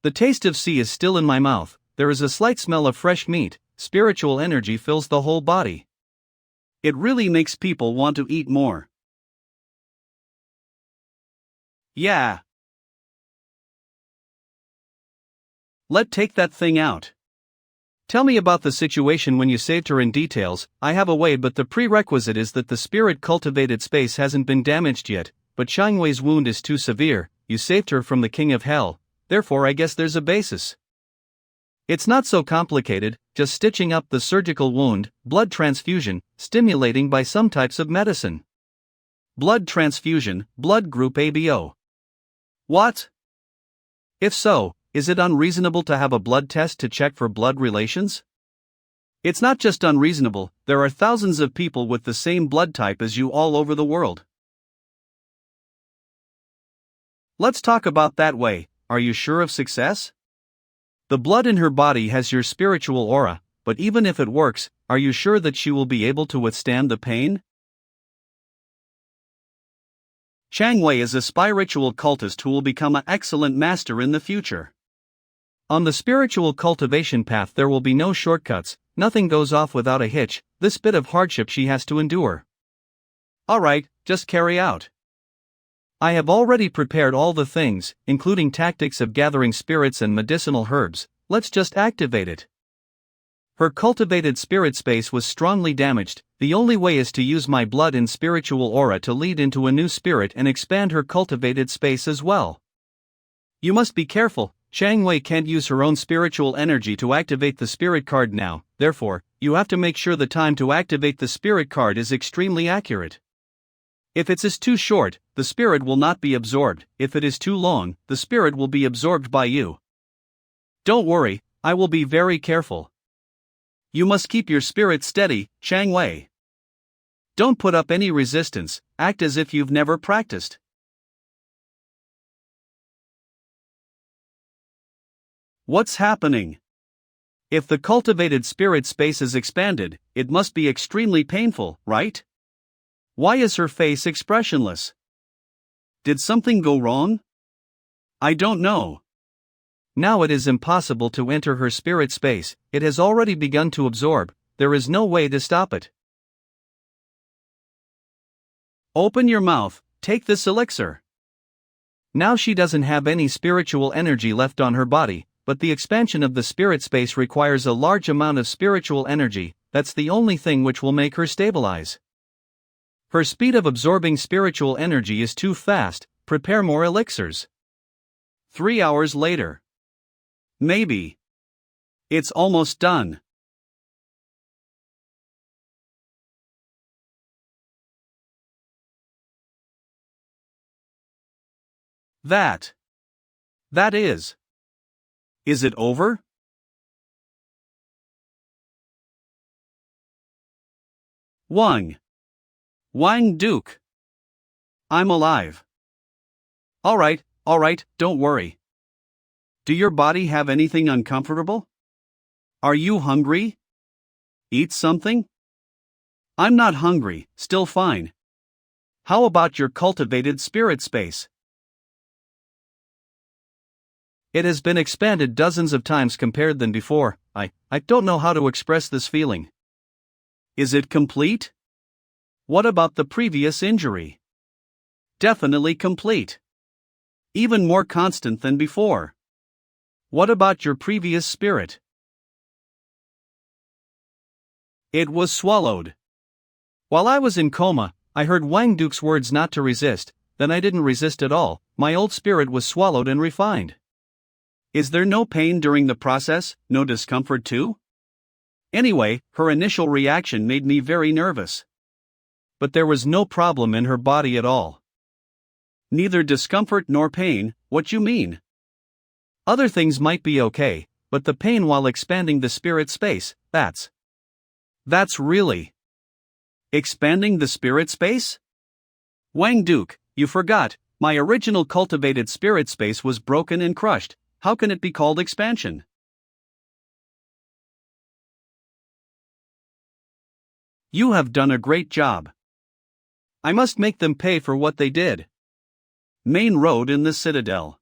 The taste of sea is still in my mouth. There is a slight smell of fresh meat. Spiritual energy fills the whole body. It really makes people want to eat more. Yeah. Let's take that thing out. Tell me about the situation when you saved her in details. I have a way, but the prerequisite is that the spirit cultivated space hasn't been damaged yet, but Shangwei's wound is too severe. You saved her from the King of Hell, therefore I guess there's a basis. It's not so complicated, just stitching up the surgical wound, blood transfusion, stimulating by some types of medicine. Blood transfusion, blood group ABO. What? If so, is it unreasonable to have a blood test to check for blood relations? It's not just unreasonable, there are thousands of people with the same blood type as you all over the world. Let's talk about that way. Are you sure of success? The blood in her body has your spiritual aura, but even if it works, are you sure that she will be able to withstand the pain? Chang Wei is a spiritual cultist who will become an excellent master in the future. On the spiritual cultivation path there will be no shortcuts, nothing goes off without a hitch. This bit of hardship she has to endure. Alright, just carry out. I have already prepared all the things, including tactics of gathering spirits and medicinal herbs. Let's just activate it. Her cultivated spirit space was strongly damaged. The only way is to use my blood and spiritual aura to lead into a new spirit and expand her cultivated space as well. You must be careful. Chang Wei can't use her own spiritual energy to activate the spirit card now, therefore, you have to make sure the time to activate the spirit card is extremely accurate. If it is too short, the spirit will not be absorbed. If it is too long, the spirit will be absorbed by you. Don't worry, I will be very careful. You must keep your spirit steady, Chang Wei. Don't put up any resistance, act as if you've never practiced. What's happening? If the cultivated spirit space is expanded, it must be extremely painful, right? Why is her face expressionless? Did something go wrong? I don't know. Now it is impossible to enter her spirit space. It has already begun to absorb. There is no way to stop it. Open your mouth, take this elixir. Now she doesn't have any spiritual energy left on her body, but the expansion of the spirit space requires a large amount of spiritual energy. That's the only thing which will make her stabilize. Her speed of absorbing spiritual energy is too fast. Prepare more elixirs. 3 hours later. Maybe. It's almost done. That is. Is it over? Wang Duke. I'm alive. Alright, don't worry. Do your body have anything uncomfortable? Are you hungry? Eat something? I'm not hungry, still fine. How about your cultivated spirit space? It has been expanded dozens of times compared than before. I don't know how to express this feeling. Is it complete? What about the previous injury? Definitely complete. Even more constant than before. What about your previous spirit? It was swallowed. While I was in coma, I heard Wang Duke's words not to resist, then I didn't resist at all. My old spirit was swallowed and refined. Is there no pain during the process, no discomfort too? Anyway, her initial reaction made me very nervous. But there was no problem in her body at all. Neither discomfort nor pain, what you mean? Other things might be okay, but the pain while expanding the spirit space, that's really expanding the spirit space? Wang Duke, you forgot, my original cultivated spirit space was broken and crushed. How can it be called expansion? You have done a great job. I must make them pay for what they did. Main road in the Citadel.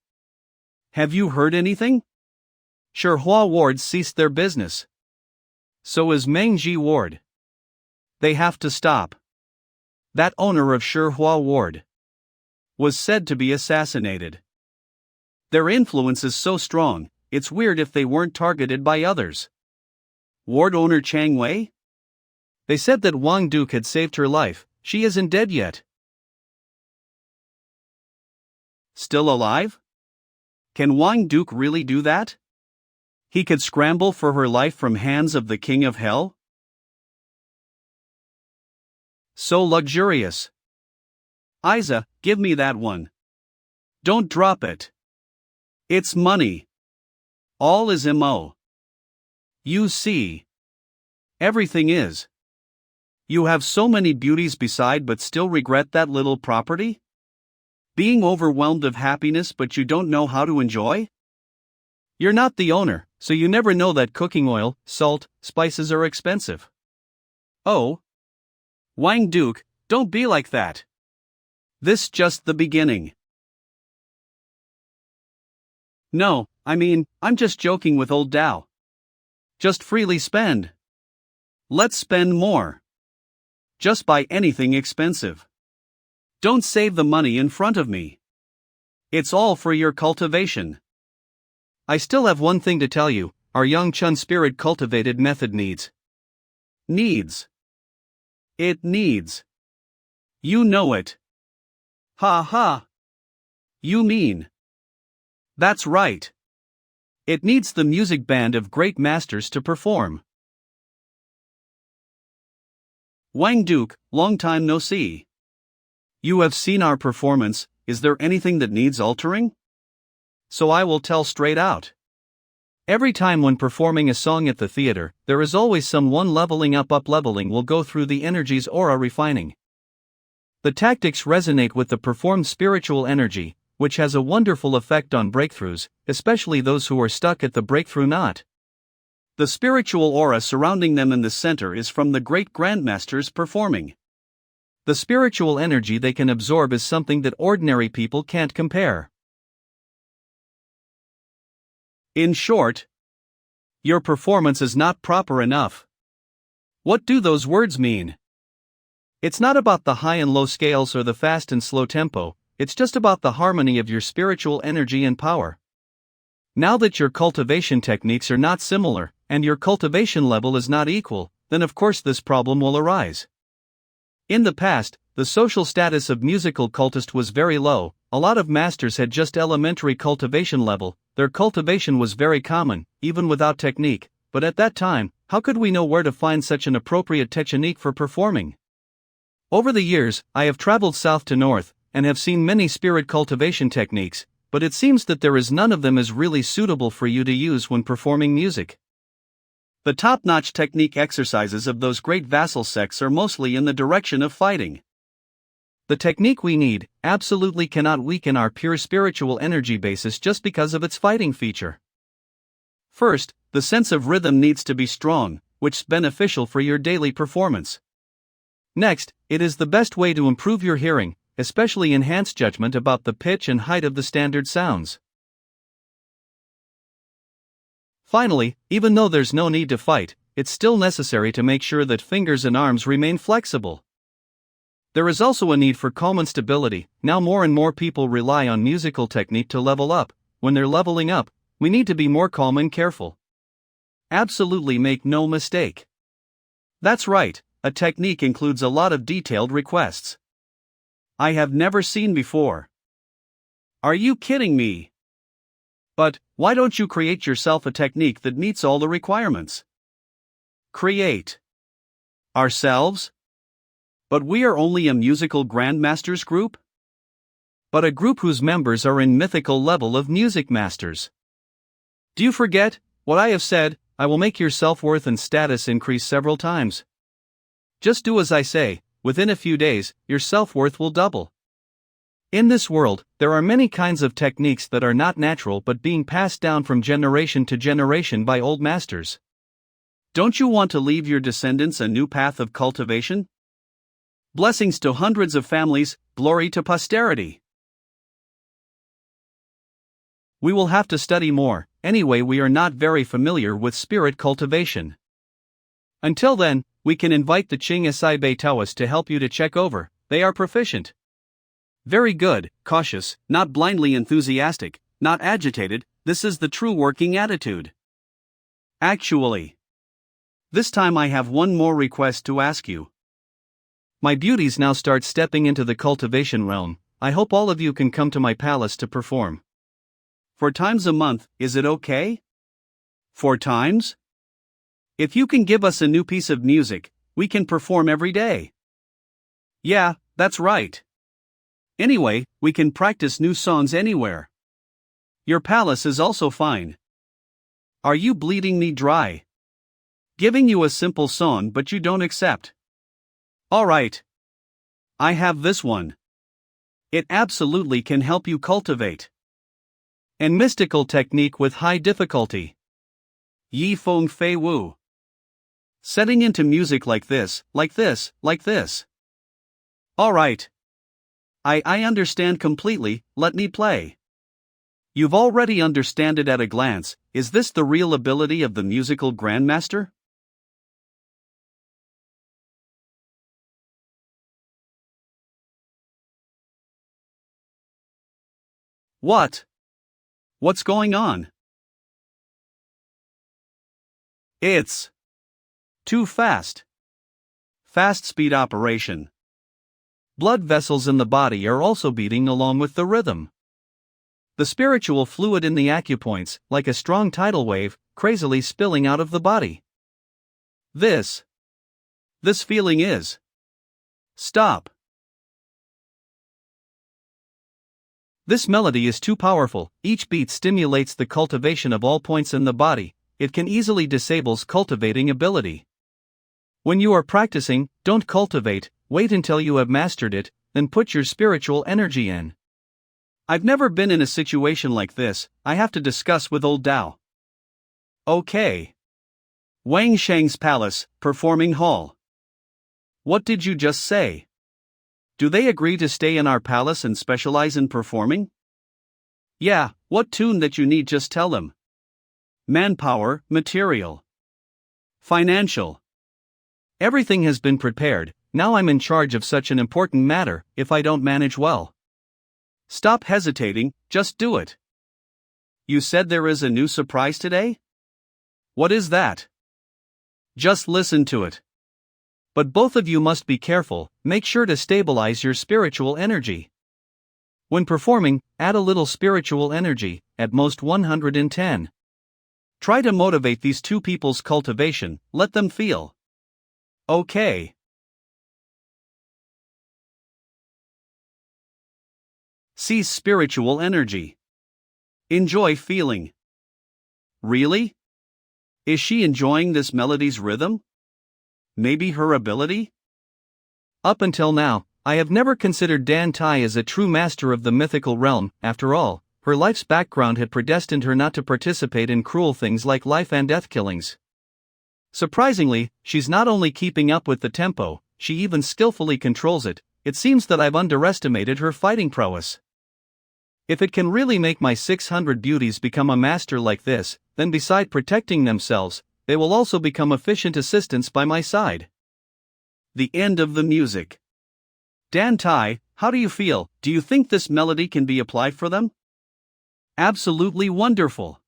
Have you heard anything? Shihua wards ceased their business. So is Mengji ward. They have to stop. That owner of Shihua ward was said to be assassinated. Their influence is so strong, it's weird if they weren't targeted by others. Ward owner Chang Wei? They said that Wang Duke had saved her life. She isn't dead yet. Still alive? Can Wang Duke really do that? He could scramble for her life from hands of the King of Hell? So luxurious. Isa, give me that one. Don't drop it. It's money. All is mo. You see. Everything is. You have so many beauties beside but still regret that little property? Being overwhelmed of happiness but you don't know how to enjoy? You're not the owner, so you never know that cooking oil, salt, spices are expensive. Oh. Wang Duke, don't be like that. This just the beginning. No, I mean, I'm just joking with old Dao. Just freely spend. Let's spend more. Just buy anything expensive. Don't save the money in front of me. It's all for your cultivation. I still have one thing to tell you, our young Chun spirit cultivated method needs. Needs. It needs. You know it. Ha ha. You mean. That's right. It needs the music band of great masters to perform. Wang Duke, long time no see. You have seen our performance, is there anything that needs altering? So I will tell straight out. Every time when performing a song at the theater, there is always someone leveling up leveling will go through the energy's aura refining. The tactics resonate with the performed spiritual energy, which has a wonderful effect on breakthroughs, especially those who are stuck at the breakthrough knot. The spiritual aura surrounding them in the center is from the great grandmasters performing. The spiritual energy they can absorb is something that ordinary people can't compare. In short, your performance is not proper enough. What do those words mean? It's not about the high and low scales or the fast and slow tempo, it's just about the harmony of your spiritual energy and power. Now that your cultivation techniques are not similar, and your cultivation level is not equal, then of course this problem will arise. In the past, the social status of musical cultist was very low, a lot of masters had just elementary cultivation level, their cultivation was very common, even without technique, but at that time, how could we know where to find such an appropriate technique for performing? Over the years, I have traveled south to north, and have seen many spirit cultivation techniques, but it seems that there is none of them is really suitable for you to use when performing music. The top-notch technique exercises of those great vassal sects are mostly in the direction of fighting. The technique we need absolutely cannot weaken our pure spiritual energy basis just because of its fighting feature. First, the sense of rhythm needs to be strong, which is beneficial for your daily performance. Next, it is the best way to improve your hearing, especially enhance judgment about the pitch and height of the standard sounds. Finally, even though there's no need to fight, it's still necessary to make sure that fingers and arms remain flexible. There is also a need for calm and stability. Now more and more people rely on musical technique to level up. When they're leveling up, we need to be more calm and careful. Absolutely, make no mistake. That's right, a technique includes a lot of detailed requests I have never seen before. Are you kidding me? But why don't you create yourself a technique that meets all the requirements? Create ourselves? But we are only a musical grandmasters group? But a group whose members are in mythical level of music masters. Do you forget what I have said? I will make your self-worth and status increase several times. Just do as I say, within a few days, your self-worth will double. In this world, there are many kinds of techniques that are not natural but being passed down from generation to generation by old masters. Don't you want to leave your descendants a new path of cultivation? Blessings to hundreds of families, glory to posterity. We will have to study more, anyway we are not very familiar with spirit cultivation. Until then, we can invite the Qing Asai Taoists to help you to check over, they are proficient. Very good, cautious, not blindly enthusiastic, not agitated, this is the true working attitude. Actually, this time I have one more request to ask you. My beauties now start stepping into the cultivation realm. I hope all of you can come to my palace to perform. 4 times a month, is it okay? 4 times? If you can give us a new piece of music, we can perform every day. Yeah, that's right. Anyway, we can practice new songs anywhere. Your palace is also fine. Are you bleeding me dry? Giving you a simple song but you don't accept. Alright. I have this one. It absolutely can help you cultivate. And mystical technique with high difficulty. Yi Feng Fei Wu. Setting into music like this, like this, like this. Alright. I understand completely, let me play. You've already understand it at a glance, is this the real ability of the musical grandmaster? What? What's going on? It's too fast. Fast speed operation. Blood vessels in the body are also beating along with the rhythm. The spiritual fluid in the acupoints, like a strong tidal wave, crazily spilling out of the body. This feeling is. Stop. This melody is too powerful, each beat stimulates the cultivation of all points in the body, it can easily disables cultivating ability. When you are practicing, don't cultivate, wait until you have mastered it, then put your spiritual energy in. I've never been in a situation like this, I have to discuss with old Dao. Okay. Wang Shang's palace, performing hall. What did you just say? Do they agree to stay in our palace and specialize in performing? Yeah, what tune that you need just tell them. Manpower, material. Financial. Everything has been prepared, now I'm in charge of such an important matter, if I don't manage well. Stop hesitating, just do it. You said there is a new surprise today? What is that? Just listen to it. But both of you must be careful, make sure to stabilize your spiritual energy. When performing, add a little spiritual energy, at most 110. Try to motivate these two people's cultivation, let them feel. Okay. Seize spiritual energy. Enjoy feeling. Really? Is she enjoying this melody's rhythm? Maybe her ability? Up until now, I have never considered Dan Tai as a true master of the mythical realm. After all, her life's background had predestined her not to participate in cruel things like life and death killings. Surprisingly, she's not only keeping up with the tempo, she even skillfully controls it. It seems that I've underestimated her fighting prowess. If it can really make my 600 beauties become a master like this, then beside protecting themselves, they will also become efficient assistants by my side. The end of the music. Dan Tai, how do you feel? Do you think this melody can be applied for them? Absolutely wonderful.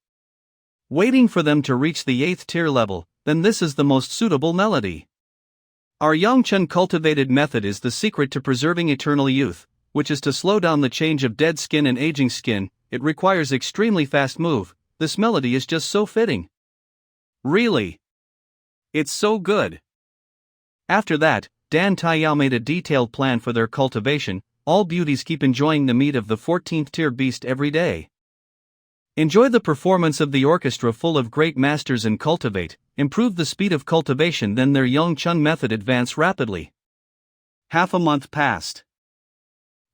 Waiting for them to reach the 8th tier level, then this is the most suitable melody. Our Yongchen cultivated method is the secret to preserving eternal youth, which is to slow down the change of dead skin and aging skin. It requires extremely fast move. This melody is just so fitting. Really? It's so good. After that, Dan Taiyao made a detailed plan for their cultivation. All beauties keep enjoying the meat of the 14th tier beast every day. Enjoy the performance of the orchestra full of great masters and cultivate, improve the speed of cultivation, then their Yongchen method advance rapidly. Half a month passed.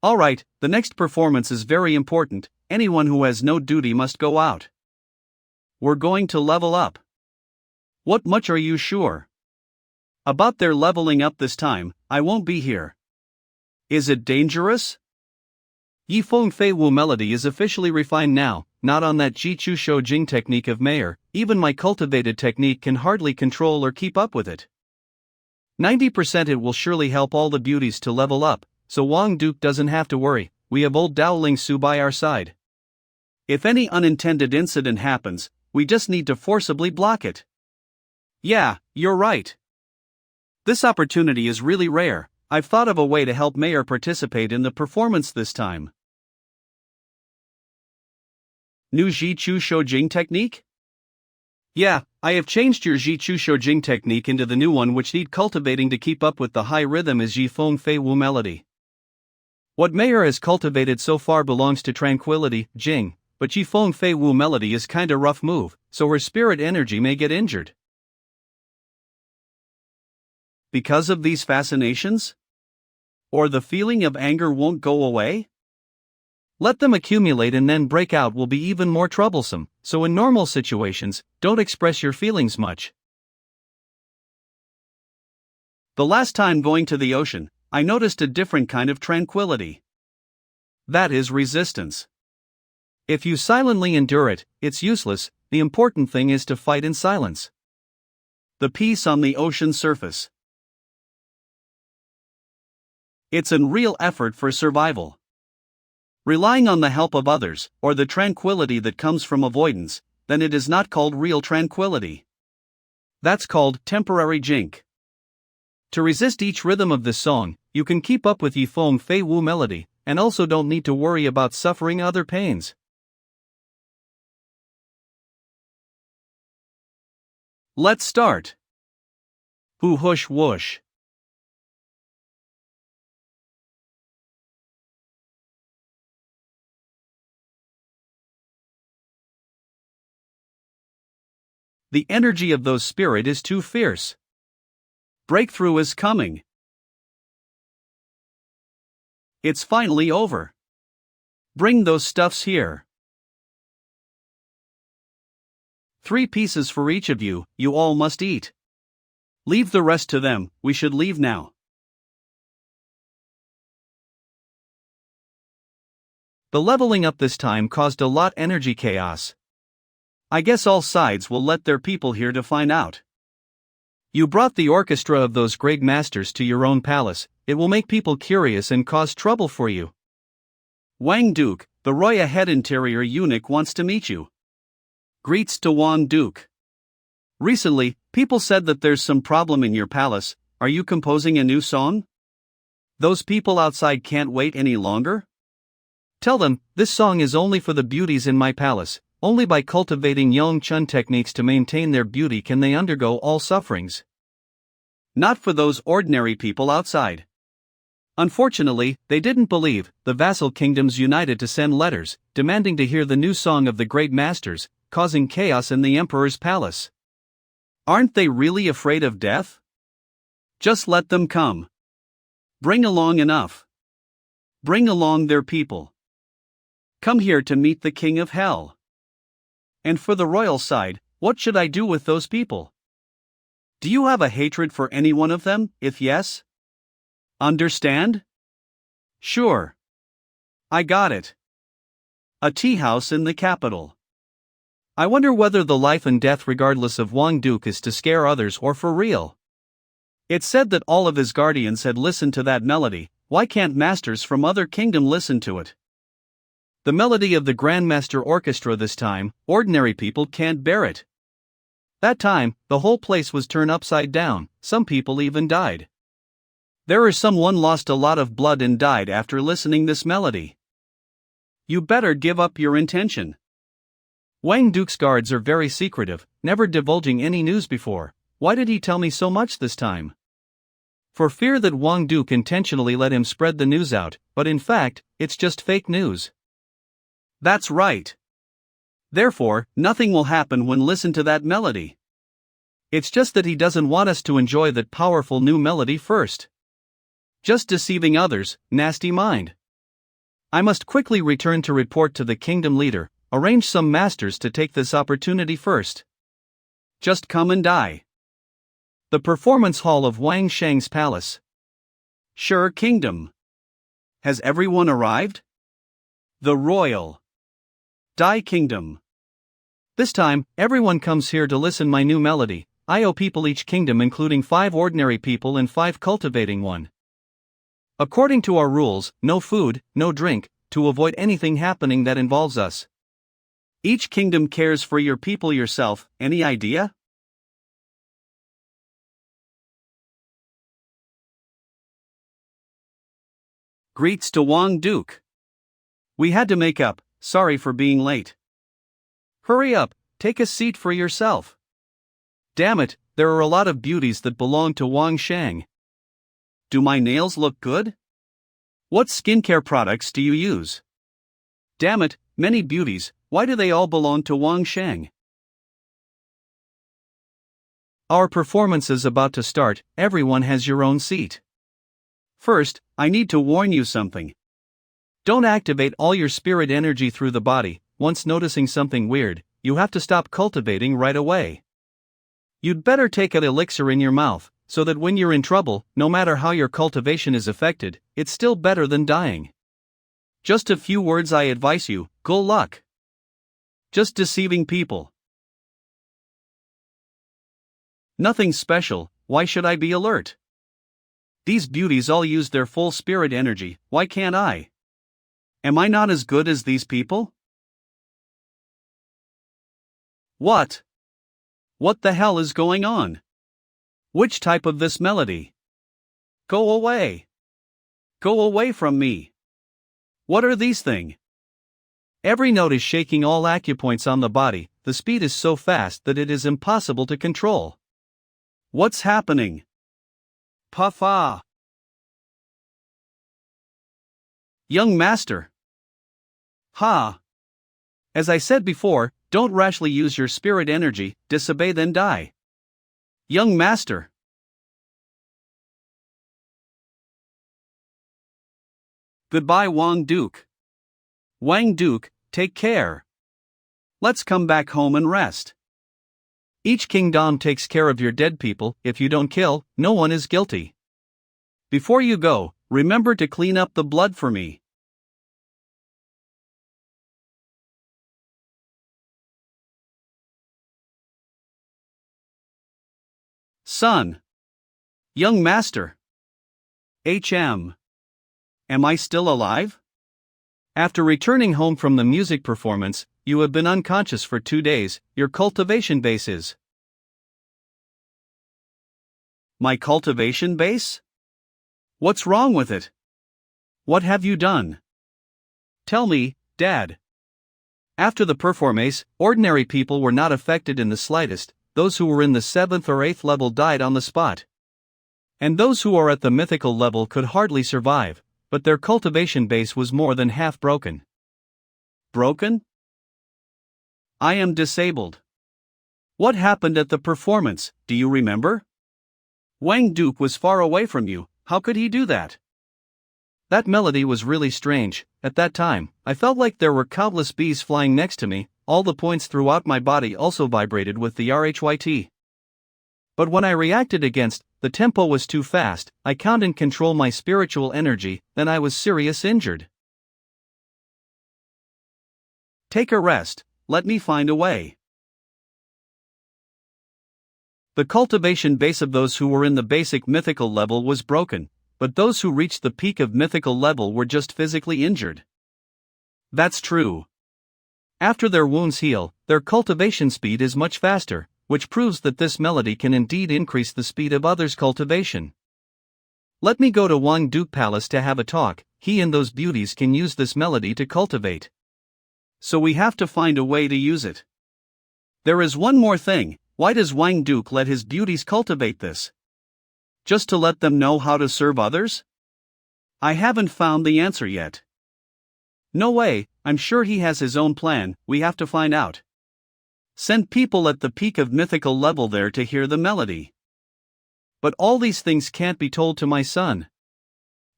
Alright, the next performance is very important. Anyone who has no duty must go out. We're going to level up. What much are you sure? About their leveling up this time, I won't be here. Is it dangerous? Yi Feng Fei Wu melody is officially refined now, not on that Jichu Shou Jing technique of Mayer. Even my cultivated technique can hardly control or keep up with it. 90% it will surely help all the beauties to level up, so Wang Duke doesn't have to worry. We have old Daoling Su by our side. If any unintended incident happens, we just need to forcibly block it. Yeah, you're right. This opportunity is really rare. I've thought of a way to help Mayer participate in the performance this time. New Jichu Shoujing technique? Yeah, I have changed your Jichu Shoujing technique into the new one, which need cultivating to keep up with the high rhythm is Yi Feng Fei Wu melody. What Mayer has cultivated so far belongs to tranquility, Jing, but Yi Feng Fei Wu melody is kinda rough move, so her spirit energy may get injured. Because of these fascinations? Or the feeling of anger won't go away? Let them accumulate and then break out will be even more troublesome, so in normal situations, don't express your feelings much. The last time going to the ocean, I noticed a different kind of tranquility. That is resistance. If you silently endure it, it's useless. The important thing is to fight in silence. The peace on the ocean surface. It's a real effort for survival. Relying on the help of others, or the tranquility that comes from avoidance, then it is not called real tranquility. That's called temporary jink. To resist each rhythm of this song, you can keep up with Yi Feng Fei Wu melody, and also don't need to worry about suffering other pains. Let's start. Hu hush whoosh. The energy of those spirit is too fierce. Breakthrough is coming. It's finally over. Bring those stuffs here. 3 pieces for each of you, you all must eat. Leave the rest to them, we should leave now. The leveling up this time caused a lot energy chaos. I guess all sides will let their people here to find out. You brought the orchestra of those great masters to your own palace, it will make people curious and cause trouble for you. Wang Duke, the Roya head interior eunuch wants to meet you. Greets to Wang Duke. Recently, people said that there's some problem in your palace. Are you composing a new song? Those people outside can't wait any longer? Tell them, this song is only for the beauties in my palace. Only by cultivating Yongchen techniques to maintain their beauty can they undergo all sufferings. Not for those ordinary people outside. Unfortunately, they didn't believe. The vassal kingdoms united to send letters, demanding to hear the new song of the great masters, causing chaos in the emperor's palace. Aren't they really afraid of death? Just let them come. Bring along enough. Bring along their people. Come here to meet the king of hell. And for the royal side, what should I do with those people? Do you have a hatred for any one of them? If yes? Understand? Sure. I got it. A tea house in the capital. I wonder whether the life and death regardless of Wang Duke is to scare others or for real. It said that all of his guardians had listened to that melody. Why can't masters from other kingdom listen to it? The melody of the Grandmaster Orchestra this time, ordinary people can't bear it. That time, the whole place was turned upside down, some people even died. There is someone lost a lot of blood and died after listening this melody. You better give up your intention. Wang Duke's guards are very secretive, never divulging any news before. Why did he tell me so much this time? For fear that Wang Duke intentionally let him spread the news out, but in fact, it's just fake news. That's right. Therefore, nothing will happen when listen to that melody. It's just that he doesn't want us to enjoy that powerful new melody first. Just deceiving others, nasty mind. I must quickly return to report to the kingdom leader, arrange some masters to take this opportunity first. Just come and die. The performance hall of Wang Shang's palace. Sure Kingdom. Has everyone arrived? The royal Dai Kingdom. This time, everyone comes here to listen my new melody. I owe people each kingdom including 5 ordinary people and 5 cultivating one. According to our rules, no food, no drink, to avoid anything happening that involves us. Each kingdom cares for your people yourself, any idea? Greets to Wang Duke. We had to make up, sorry for being late. Hurry up, take a seat for yourself. Damn it, there are a lot of beauties that belong to Wang Shang. Do my nails look good? What skincare products do you use? Damn it, many beauties, why do they all belong to Wang Shang? Our performance is about to start, everyone has your own seat. First, I need to warn you something. Don't activate all your spirit energy through the body. Once noticing something weird, you have to stop cultivating right away. You'd better take an elixir in your mouth, so that when you're in trouble, no matter how your cultivation is affected, it's still better than dying. Just a few words I advise you, good luck. Just deceiving people. Nothing special, why should I be alert? These beauties all use their full spirit energy, why can't I? Am I not as good as these people? What? What the hell is going on? Which type of this melody? Go away. Go away from me. What are these things? Every note is shaking all acupoints on the body, the speed is so fast that it is impossible to control. What's happening? Puff-ah. Young master. Ha. As I said before, don't rashly use your spirit energy, disobey then die. Young master. Goodbye Wang Duke. Wang Duke, take care. Let's come back home and rest. Each kingdom takes care of your dead people, if you don't kill, no one is guilty. Before you go, remember to clean up the blood for me. Son. Young master. HM. Am I still alive? After returning home from the music performance, you have been unconscious for 2 days, your cultivation base is. My cultivation base? What's wrong with it? What have you done? Tell me, Dad. After the performance, ordinary people were not affected in the slightest, those who were in the 7th or 8th level died on the spot. And those who are at the mythical level could hardly survive, but their cultivation base was more than half broken. Broken? I am disabled. What happened at the performance, do you remember? Wang Duke was far away from you, how could he do that? That melody was really strange. At that time, I felt like there were countless bees flying next to me, all the points throughout my body also vibrated with the RHYT. But when I reacted against, the tempo was too fast, I can't control my spiritual energy, then I was serious injured. Take a rest, let me find a way. The cultivation base of those who were in the basic mythical level was broken, but those who reached the peak of mythical level were just physically injured. That's true. After their wounds heal, their cultivation speed is much faster, which proves that this melody can indeed increase the speed of others' cultivation. Let me go to Wang Duke Palace to have a talk. He and those beauties can use this melody to cultivate. So we have to find a way to use it. There is one more thing. Why does Wang Duke let his beauties cultivate this? Just to let them know how to serve others? I haven't found the answer yet. No way, I'm sure he has his own plan. We have to find out. Send people at the peak of mythical level there to hear the melody. But all these things can't be told to my son.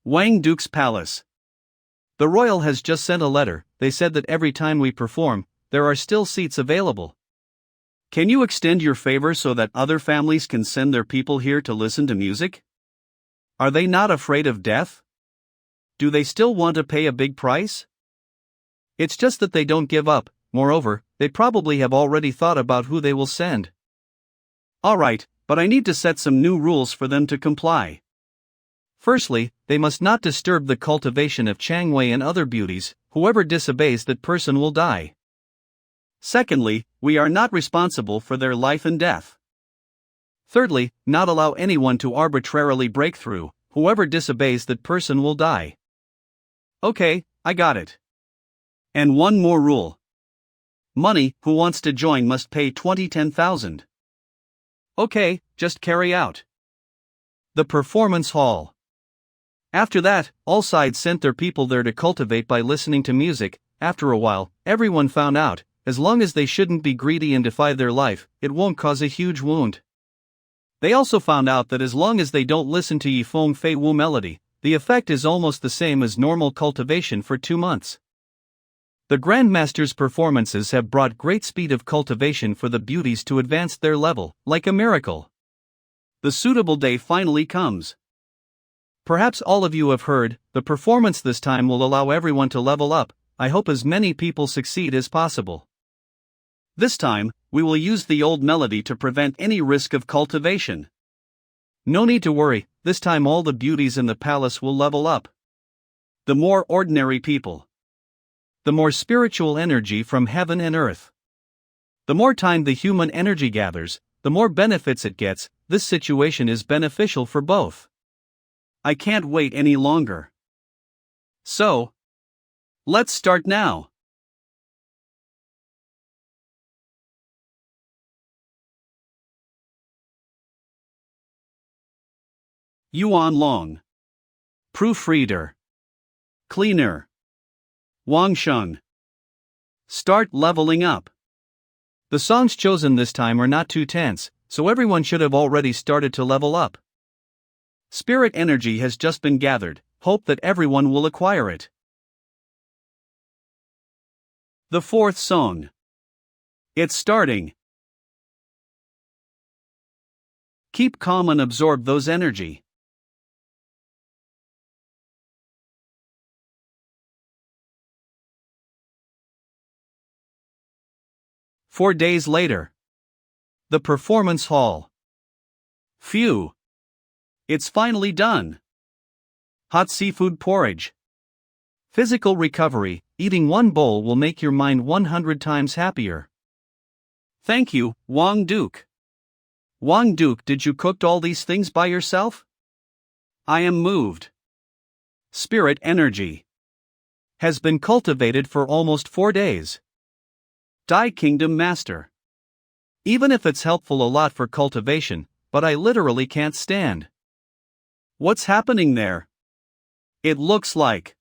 Wang Duke's palace. The royal has just sent a letter. They said that every time we perform, there are still seats available. Can you extend your favor so that other families can send their people here to listen to music? Are they not afraid of death? Do they still want to pay a big price? It's just that they don't give up. Moreover, they probably have already thought about who they will send. Alright, but I need to set some new rules for them to comply. Firstly, they must not disturb the cultivation of Changwei and other beauties. Whoever disobeys that person will die. Secondly, we are not responsible for their life and death. Thirdly, not allow anyone to arbitrarily break through. Whoever disobeys that person will die. Okay, I got it. And one more rule. Money, who wants to join must pay 10,000. Okay, just carry out. The performance hall. After that, all sides sent their people there to cultivate by listening to music. After a while, everyone found out, as long as they shouldn't be greedy and defy their life, it won't cause a huge wound. They also found out that as long as they don't listen to Yifeng Fei Wu melody, the effect is almost the same as normal cultivation for 2 months. The Grandmaster's performances have brought great speed of cultivation for the beauties to advance their level, like a miracle. The suitable day finally comes. Perhaps all of you have heard, the performance this time will allow everyone to level up. I hope as many people succeed as possible. This time, we will use the old melody to prevent any risk of cultivation. No need to worry, this time all the beauties in the palace will level up. The more ordinary people. The more spiritual energy from heaven and earth. The more time the human energy gathers, the more benefits it gets. This situation is beneficial for both. I can't wait any longer. So, let's start now. YuanLong. Proofreader. Cleaner. Wang Sheng. Start leveling up. The songs chosen this time are not too tense, so everyone should have already started to level up. Spirit energy has just been gathered. Hope that everyone will acquire it. The fourth song. It's starting. Keep calm and absorb those energy. Four days later. The performance hall. Phew. It's finally done. Hot seafood porridge. Physical recovery. Eating one bowl will make your mind 100 times happier. Thank you, Wang Duke. Wang Duke, did you cook all these things by yourself? I am moved. Spirit energy has been cultivated for almost 4 days. Dai Kingdom Master. Even if it's helpful a lot for cultivation, but I literally can't stand. What's happening there? It looks like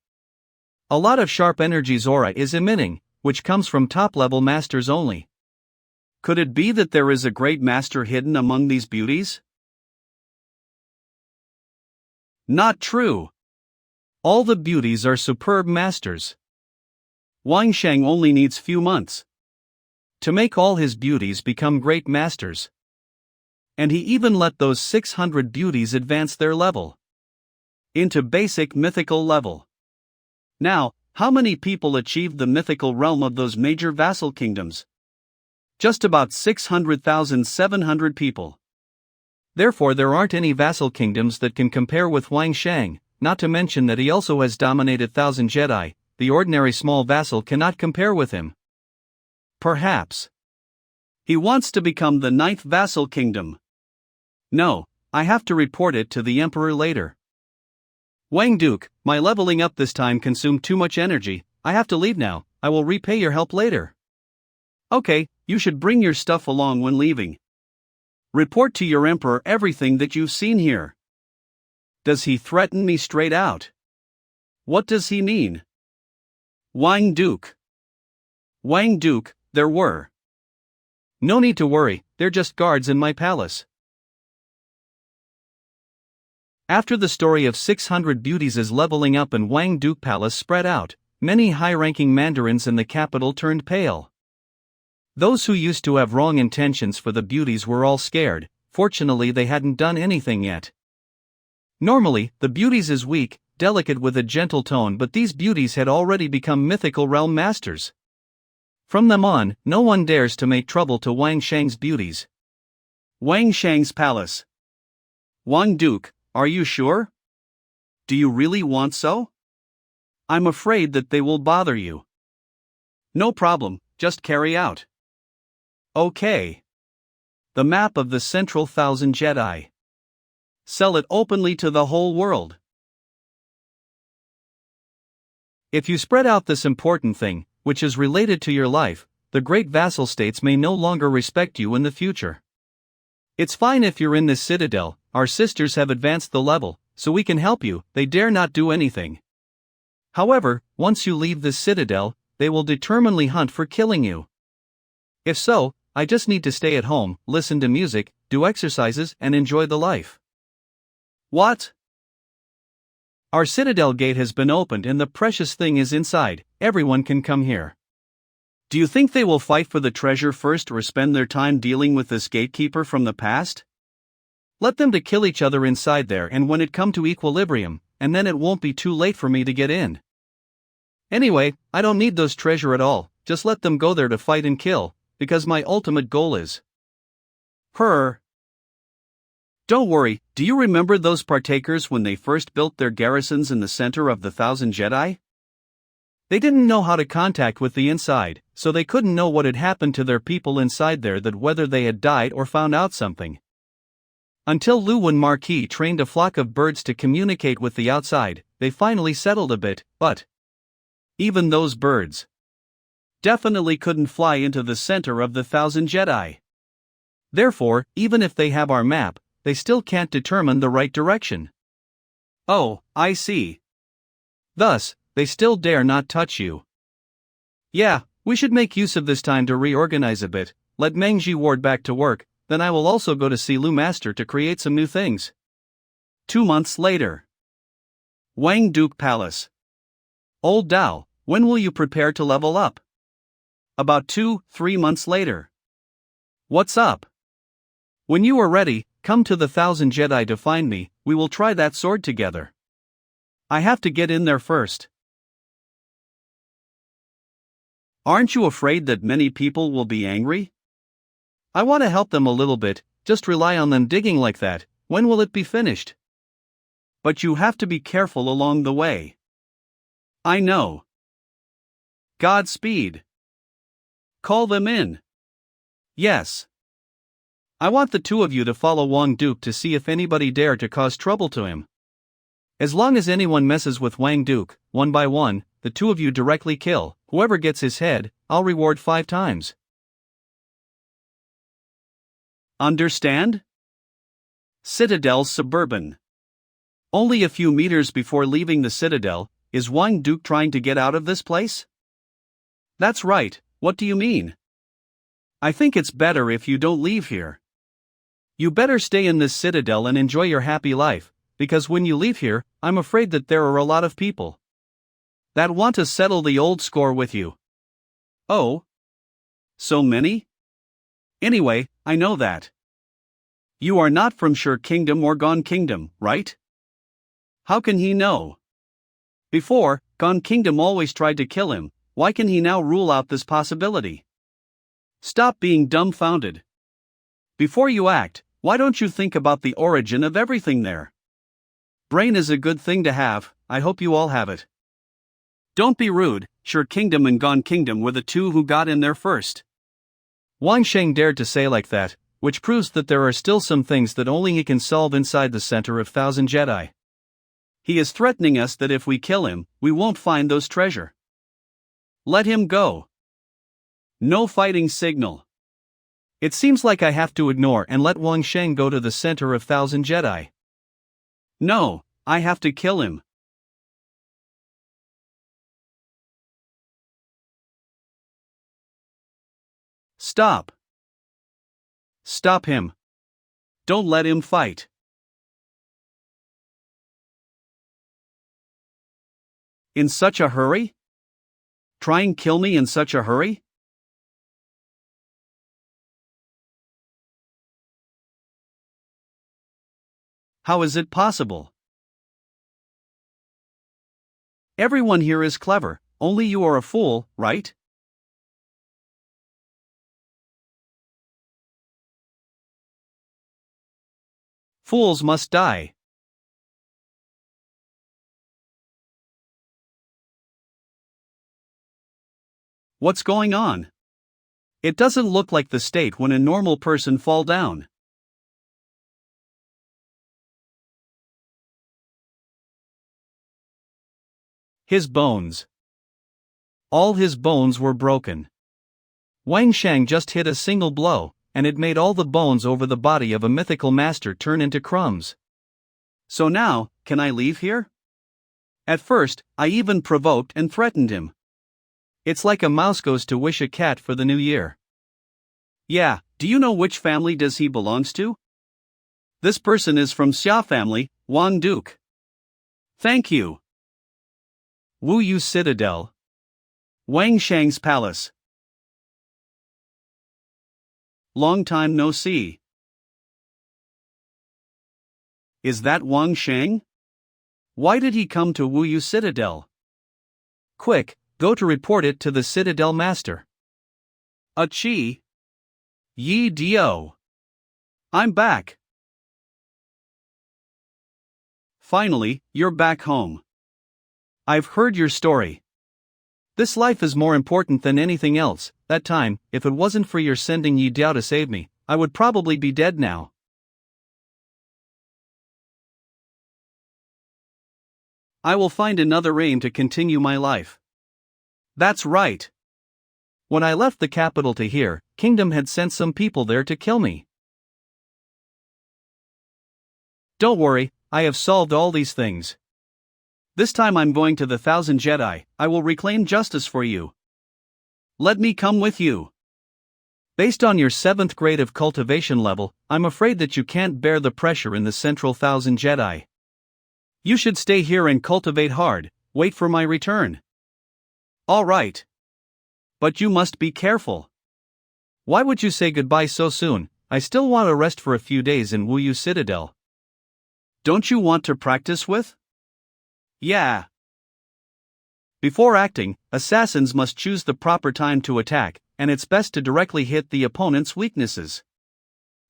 a lot of sharp energy's aura is emitting, which comes from top-level masters only. Could it be that there is a great master hidden among these beauties? Not true. All the beauties are superb masters. Wang Sheng only needs few months to make all his beauties become great masters. And he even let those 600 beauties advance their level into basic mythical level. Now, how many people achieved the mythical realm of those major vassal kingdoms? Just about 600,700 people. Therefore there aren't any vassal kingdoms that can compare with Wang Shang, not to mention that he also has dominated 1,000 Jedi. The ordinary small vassal cannot compare with him. Perhaps he wants to become the 9th vassal kingdom. No, I have to report it to the emperor later. Wang Duke, my leveling up this time consumed too much energy. I have to leave now. I will repay your help later. Okay, you should bring your stuff along when leaving. Report to your emperor everything that you've seen here. Does he threaten me straight out? What does he mean? Wang Duke. Wang Duke, there were. No need to worry, they're just guards in my palace. After the story of 600 beauties is leveling up and Wang Duke Palace spread out, many high-ranking mandarins in the capital turned pale. Those who used to have wrong intentions for the beauties were all scared. Fortunately they hadn't done anything yet. Normally, the beauties is weak, delicate with a gentle tone, but these beauties had already become mythical realm masters. From them on, no one dares to make trouble to Wang Shang's beauties. Wang Shang's palace. Wang Duke, are you sure? Do you really want so? I'm afraid that they will bother you. No problem, just carry out. Okay. The map of the central 1,000 Jedi. Sell it openly to the whole world. If you spread out this important thing, which is related to your life, the great vassal states may no longer respect you in the future. It's fine if you're in this citadel, our sisters have advanced the level, so we can help you, they dare not do anything. However, once you leave this citadel, they will determinedly hunt for killing you. If so, I just need to stay at home, listen to music, do exercises, and enjoy the life. What? Our citadel gate has been opened and the precious thing is inside, everyone can come here. Do you think they will fight for the treasure first or spend their time dealing with this gatekeeper from the past? Let them to kill each other inside there, and when it come to equilibrium, and then it won't be too late for me to get in. Anyway, I don't need those treasure at all, just let them go there to fight and kill, because my ultimate goal is. Don't worry, do you remember those partakers when they first built their garrisons in the center of the 1,000 Jedi? They didn't know how to contact with the inside, so they couldn't know what had happened to their people inside there, that whether they had died or found out something. Until Lin-Huan Marquis trained a flock of birds to communicate with the outside, they finally settled a bit, but even those birds definitely couldn't fly into the center of the 1,000 Jedi. Therefore, even if they have our map, they still can't determine the right direction. Oh, I see. Thus, they still dare not touch you. Yeah, we should make use of this time to reorganize a bit, let Mengji ward back to work, then I will also go to see Lu Master to create some new things. 2 months later. Wang Duke Palace. Old Dao, when will you prepare to level up? About 2-3 months later. What's up? When you are ready, come to the 1,000 Jedi to find me, we will try that sword together. I have to get in there first. Aren't you afraid that many people will be angry? I want to help them a little bit, just rely on them digging like that. When will it be finished? But you have to be careful along the way. I know. Godspeed. Call them in. Yes. I want the two of you to follow Wang Duke to see if anybody dare to cause trouble to him. As long as anyone messes with Wang Duke, one by one, the two of you directly kill. Whoever gets his head, I'll reward 5 times. Understand? Citadel Suburban. Only a few meters before leaving the Citadel, is Wang Duke trying to get out of this place? That's right, what do you mean? I think it's better if you don't leave here. You better stay in this Citadel and enjoy your happy life, because when you leave here, I'm afraid that there are a lot of people that want to settle the old score with you. Oh? So many? Anyway, I know that. You are not from Sure Kingdom or Gone Kingdom, right? How can he know? Before, Gone Kingdom always tried to kill him, why can he now rule out this possibility? Stop being dumbfounded. Before you act, Why don't you think about the origin of everything there? Brain is a good thing to have, I hope you all have it. Don't be rude, Sure Kingdom and Gone Kingdom were the two who got in there first. Wang Sheng dared to say like that, which proves that there are still some things that only he can solve inside the center of Thousand Jedi. He is threatening us that if we kill him, we won't find those treasure. Let him go. No fighting signal. It seems like I have to ignore and let Wang Sheng go to the center of Thousand Jedi. No, I have to kill him. Stop. Stop him. Don't let him fight. In such a hurry? Try and kill me in such a hurry? How is it possible? Everyone here is clever, only you are a fool, right? Fools must die. What's going on? It doesn't look like the state when a normal person fall down. His bones. All his bones were broken. Wang Sheng just hit a single blow, and it made all the bones over the body of a mythical master turn into crumbs. So now, can I leave here? At first, I even provoked and threatened him. It's like a mouse goes to wish a cat for the new year. Yeah, do you know which family does he belongs to? This person is from Xia family, Wang Duke. Thank you. Wuyu Citadel. Wang Sheng's palace. Long time no see. Is that Wang Sheng? Why did he come to Wuyu Citadel? Quick, go to report it to the Citadel master. Achi. Yi Dio. I'm back. Finally, you're back home. I've heard your story. This life is more important than anything else. That time, if it wasn't for your sending Yi Diao to save me, I would probably be dead now. I will find another aim to continue my life. That's right. When I left the capital to here, Kingdom had sent some people there to kill me. Don't worry, I have solved all these things. This time I'm going to the Thousand Jedi, I will reclaim justice for you. Let me come with you. Based on your 7th grade of cultivation level, I'm afraid that you can't bear the pressure in the Central Thousand Jedi. You should stay here and cultivate hard, wait for my return. All right. But you must be careful. Why would you say goodbye so soon? I still want to rest for a few days in Wuyu Citadel. Don't you want to practice with? Yeah. Before acting, assassins must choose the proper time to attack, and it's best to directly hit the opponent's weaknesses.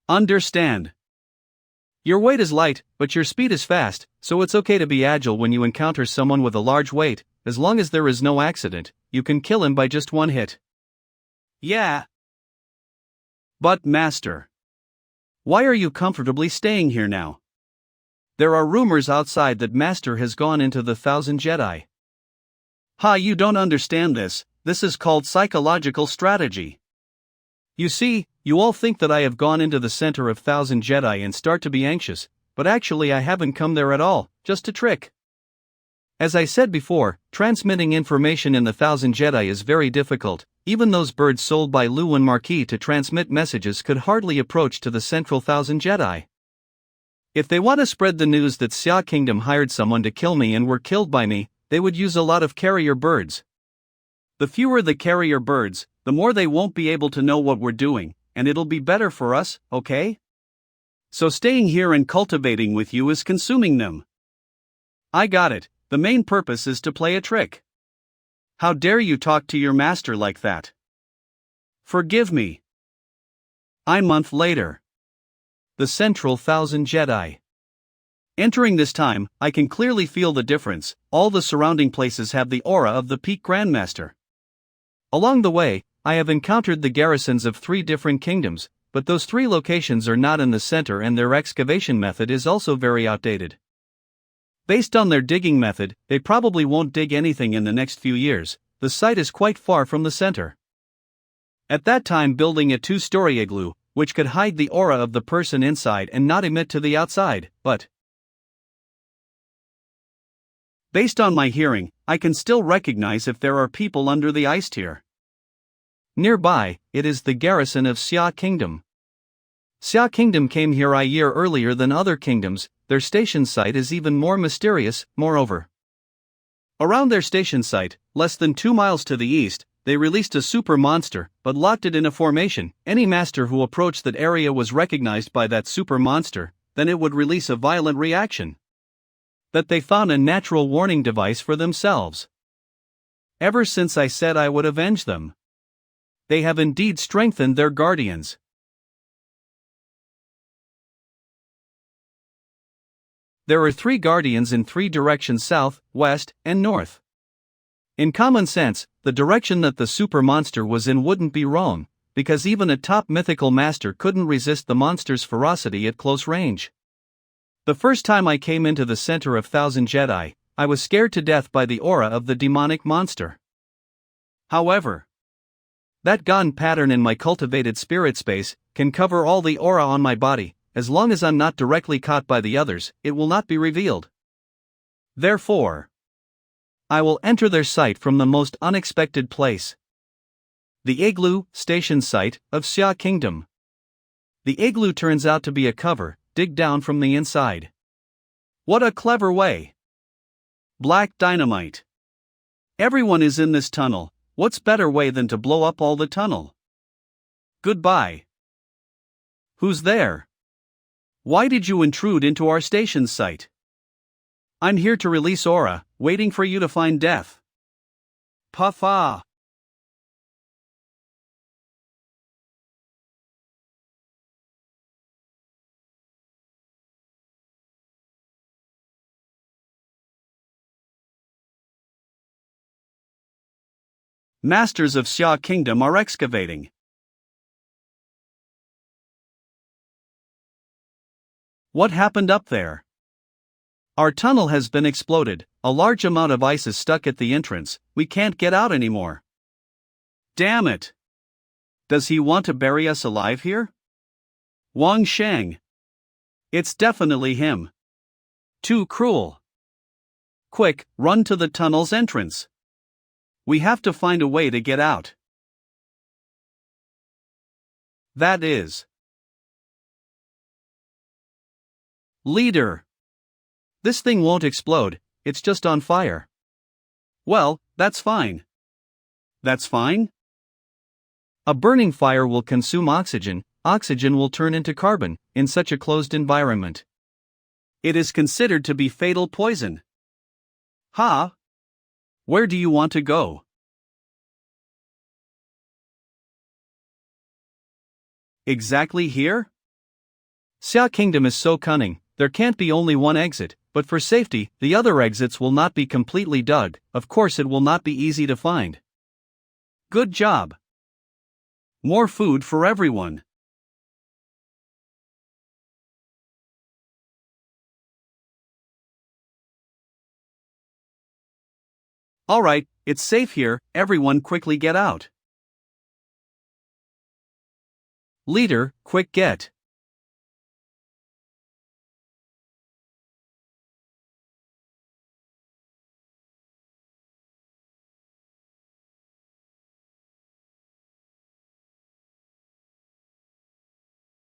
Understand. Your weight is light, but your speed is fast, so it's okay to be agile when you encounter someone with a large weight. As long as there is no accident, you can kill him by just one hit. Yeah. But Master, why are you comfortably staying here now? There are rumors outside that Master has gone into the Thousand Jedi. Ha, you don't understand this. This is called psychological strategy. You see, you all think that I have gone into the center of Thousand Jedi and start to be anxious, but actually I haven't come there at all, just a trick. As I said before, transmitting information in the Thousand Jedi is very difficult. Even those birds sold by Lin-Huan Marquis to transmit messages could hardly approach to the Central Thousand Jedi. If they want to spread the news that Xia Kingdom hired someone to kill me and were killed by me, they would use a lot of carrier birds. The fewer the carrier birds, the more they won't be able to know what we're doing, and it'll be better for us, okay? So staying here and cultivating with you is consuming them. I got it. The main purpose is to play a trick. How dare you talk to your master like that? Forgive me. A month later. the central Thousand Jedi. Entering this time, I can clearly feel the difference. All the surrounding places have the aura of the peak Grandmaster. Along the way, I have encountered the garrisons of 3 different kingdoms, but those 3 locations are not in the center and their excavation method is also very outdated. Based on their digging method, they probably won't dig anything in the next few years. The site is quite far from the center. At that time, building a 2-story igloo, which could hide the aura of the person inside and not emit to the outside, but based on my hearing, I can still recognize if there are people under the ice tier. Nearby, it is the garrison of Xia Kingdom. Xia Kingdom came here a year earlier than other kingdoms. Their station site is even more mysterious. Moreover, around their station site, less than 2 miles to the east, they released a super monster, but locked it in a formation. Any master who approached that area was recognized by that super monster, then it would release a violent reaction. That they found a natural warning device for themselves. Ever since I said I would avenge them, they have indeed strengthened their guardians. There are 3 guardians in 3 directions: south, west, and north. In common sense, the direction that the super monster was in wouldn't be wrong, because even a top mythical master couldn't resist the monster's ferocity at close range. The first time I came into the center of Thousand Jedi, I was scared to death by the aura of the demonic monster. However, that Gan pattern in my cultivated spirit space can cover all the aura on my body. As long as I'm not directly caught by the others, it will not be revealed. Therefore, I will enter their site from the most unexpected place. The igloo, station site, of Xia Kingdom. The igloo turns out to be a cover, dig down from the inside. What a clever way! Black dynamite. Everyone is in this tunnel. What's better way than to blow up all the tunnel? Goodbye. Who's there? Why did you intrude into our station site? I'm here to release aura, waiting for you to find death. Puff-ah. Masters of Xia Kingdom are excavating. What happened up there? Our tunnel has been exploded. A large amount of ice is stuck at the entrance. We can't get out anymore. Damn it! Does he want to bury us alive here? Wang Sheng. It's definitely him. Too cruel. Quick, run to the tunnel's entrance. We have to find a way to get out. That is. Leader. This thing won't explode, it's just on fire. Well, that's fine. That's fine? A burning fire will consume oxygen, oxygen will turn into carbon, in such a closed environment. It is considered to be fatal poison. Ha! Where do you want to go? Exactly here? Xia Kingdom is so cunning, there can't be only one exit, but for safety, the other exits will not be completely dug. Of course, it will not be easy to find. Good job. More food for everyone. Alright, it's safe here, everyone quickly get out. Leader, quick get.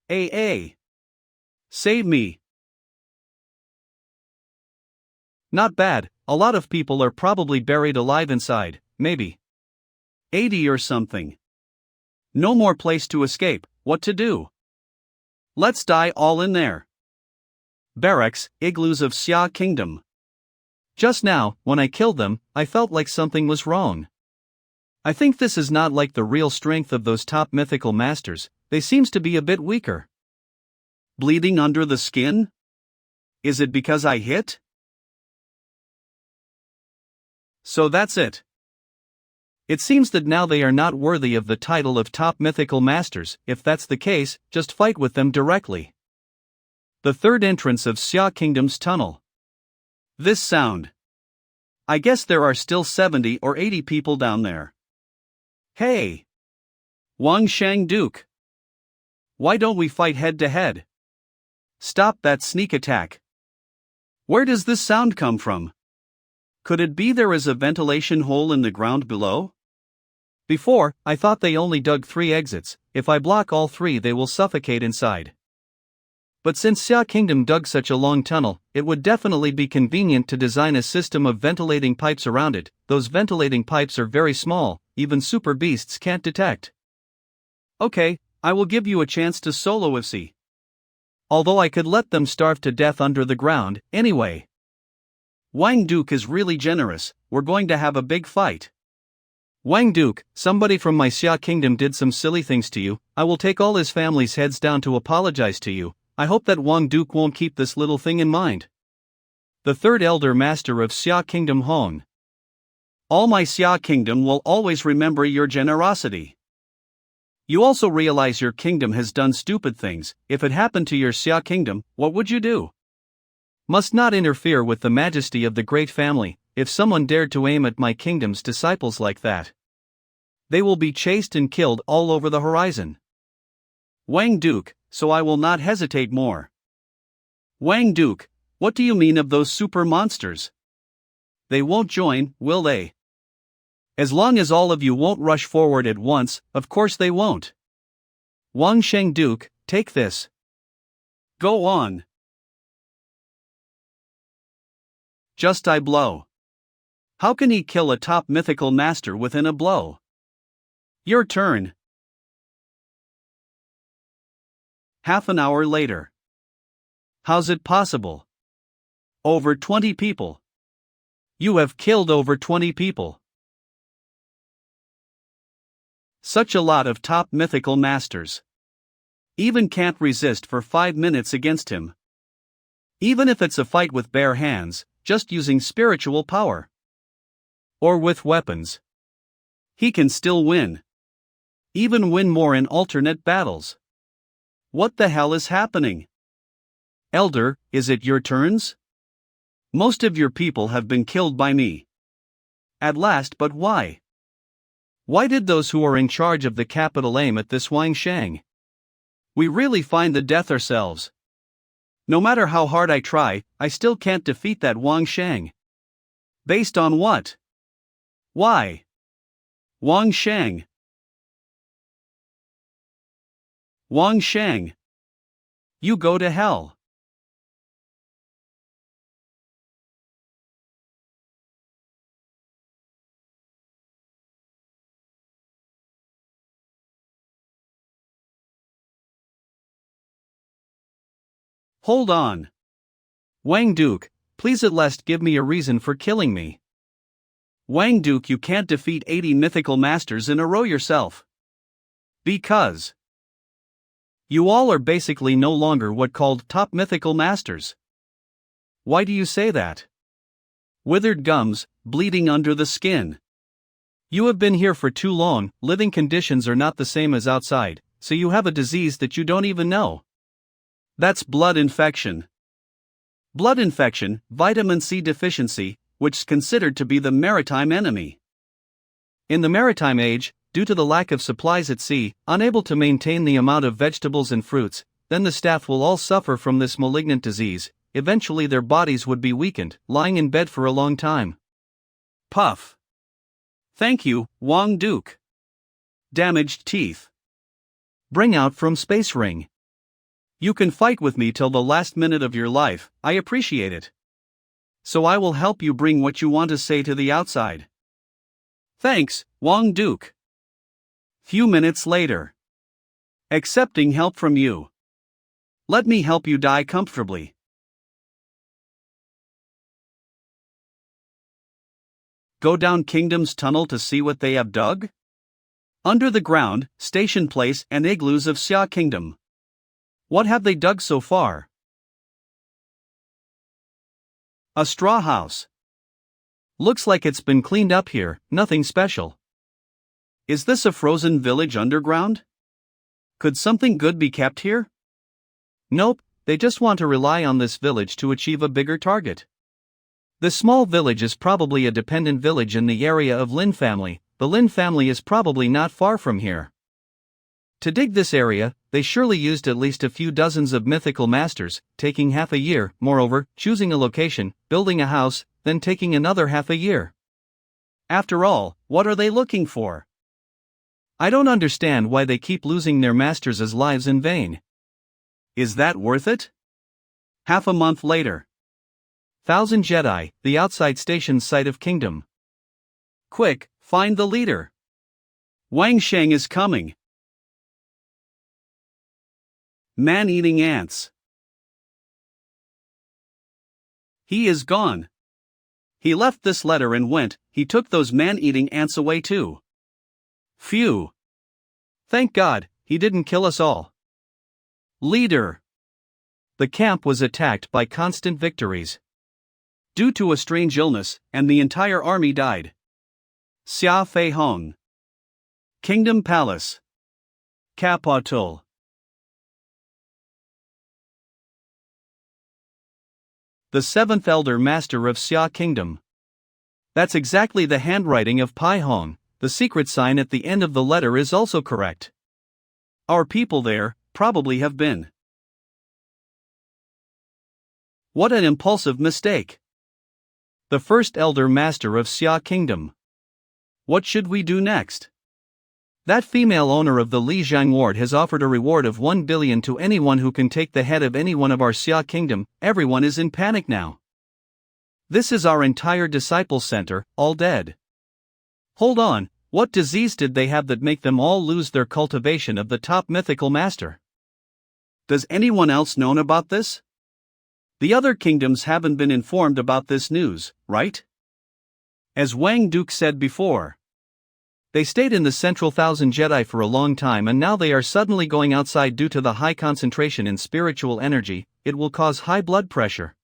AA. Save me. Not bad, a lot of people are probably buried alive inside, maybe 80 or something. No more place to escape, what to do? Let's die all in there. Barracks, igloos of Xia Kingdom. Just now, when I killed them, I felt like something was wrong. I think this is not like the real strength of those top mythical masters, they seems to be a bit weaker. Bleeding under the skin? Is it because I hit? So that's it. It seems that now they are not worthy of the title of top mythical masters. If that's the case, just fight with them directly. The third entrance of Xia Kingdom's tunnel. This sound. I guess there are still 70 or 80 people down there. Hey! Wang Shang Duke. Why don't we fight head to head? Stop that sneak attack. Where does this sound come from? Could it be there is a ventilation hole in the ground below? Before, I thought they only dug 3 exits. If I block all 3, they will suffocate inside. But since Xia Kingdom dug such a long tunnel, it would definitely be convenient to design a system of ventilating pipes around it. Those ventilating pipes are very small, even super beasts can't detect. Okay, I will give you a chance to solo FC. Although I could let them starve to death under the ground, anyway. Wang Duke is really generous, we're going to have a big fight. Wang Duke, somebody from my Xia Kingdom did some silly things to you. I will take all his family's heads down to apologize to you. I hope that Wang Duke won't keep this little thing in mind. The third elder master of Xia Kingdom Hong. All my Xia Kingdom will always remember your generosity. You also realize your kingdom has done stupid things. If it happened to your Xia Kingdom, what would you do? Must not interfere with the majesty of the great family. If someone dared to aim at my kingdom's disciples like that, they will be chased and killed all over the horizon. Wang Duke, so I will not hesitate more. Wang Duke, what do you mean of those super monsters? They won't join, will they? As long as all of you won't rush forward at once, of course they won't. Wang Sheng Duke, take this. Go on. Just I blow. How can he kill a top mythical master within a blow? Your turn. Half an hour later. How's it possible? Over 20 people. You have killed over 20 people. Such a lot of top mythical masters. Even can't resist for 5 minutes against him. Even if it's a fight with bare hands, just using spiritual power. Or with weapons. He can still win. Even win more in alternate battles. What the hell is happening? Elder, is it your turns? Most of your people have been killed by me. At last, but why? Why did those who are in charge of the capital aim at this Wang Shang? We really find the death ourselves. No matter how hard I try, I still can't defeat that Wang Shang. Based on what? Why? Wang Shang. Wang Shang. You go to hell. Hold on. Wang Duke, please at last give me a reason for killing me. Wang Duke, you can't defeat 80 mythical masters in a row yourself. Because you all are basically no longer what called top mythical masters. Why do you say that? Withered gums, bleeding under the skin. You have been here for too long, living conditions are not the same as outside, so you have a disease that you don't even know. That's blood infection. Blood infection, vitamin C deficiency, which is considered to be the maritime enemy. In the maritime age, due to the lack of supplies at sea, unable to maintain the amount of vegetables and fruits, then the staff will all suffer from this malignant disease. Eventually their bodies would be weakened, lying in bed for a long time. Puff. Thank you, Wang Duke. Damaged teeth. Bring out from space ring. You can fight with me till the last minute of your life, I appreciate it. So I will help you bring what you want to say to the outside. Thanks, Wang Duke. Few minutes later. Accepting help from you. Let me help you die comfortably. Go down Kingdom's tunnel to see what they have dug? Under the ground, station place and igloos of Xia Kingdom. What have they dug so far? A straw house. Looks like it's been cleaned up here, nothing special. Is this a frozen village underground? Could something good be kept here? Nope, they just want to rely on this village to achieve a bigger target. The small village is probably a dependent village in the area of Lin family. The Lin family is probably not far from here. To dig this area, they surely used at least a few dozens of mythical masters, taking half a year. Moreover, choosing a location, building a house, then taking another half a year. After all, what are they looking for? I don't understand why they keep losing their masters' lives in vain. Is that worth it? Half a month later. 1,000 Jedi, the outside station site of kingdom. Quick, find the leader. Wang Sheng is coming. Man-eating ants. He is gone. He left this letter and went. He took those man-eating ants away too. Phew. Thank God, he didn't kill us all. Leader. The camp was attacked by constant victories. Due to a strange illness, and the entire army died. Xia Fei Hong. Kingdom Palace. Capital. The seventh elder master of Xia Kingdom. That's exactly the handwriting of Pai Hong. The secret sign at the end of the letter is also correct. Our people there probably have been. What an impulsive mistake. The first elder master of Xia Kingdom. What should we do next? That female owner of the Lijiang ward has offered a reward of 1 billion to anyone who can take the head of any one of our Xia Kingdom. Everyone is in panic now. This is our entire disciple center, all dead. Hold on, what disease did they have that make them all lose their cultivation of the top mythical master? Does anyone else know about this? The other kingdoms haven't been informed about this news, right? As Wang Duke said before. They stayed in the central 1,000 Jedi for a long time and now they are suddenly going outside due to the high concentration in spiritual energy. It will cause high blood pressure.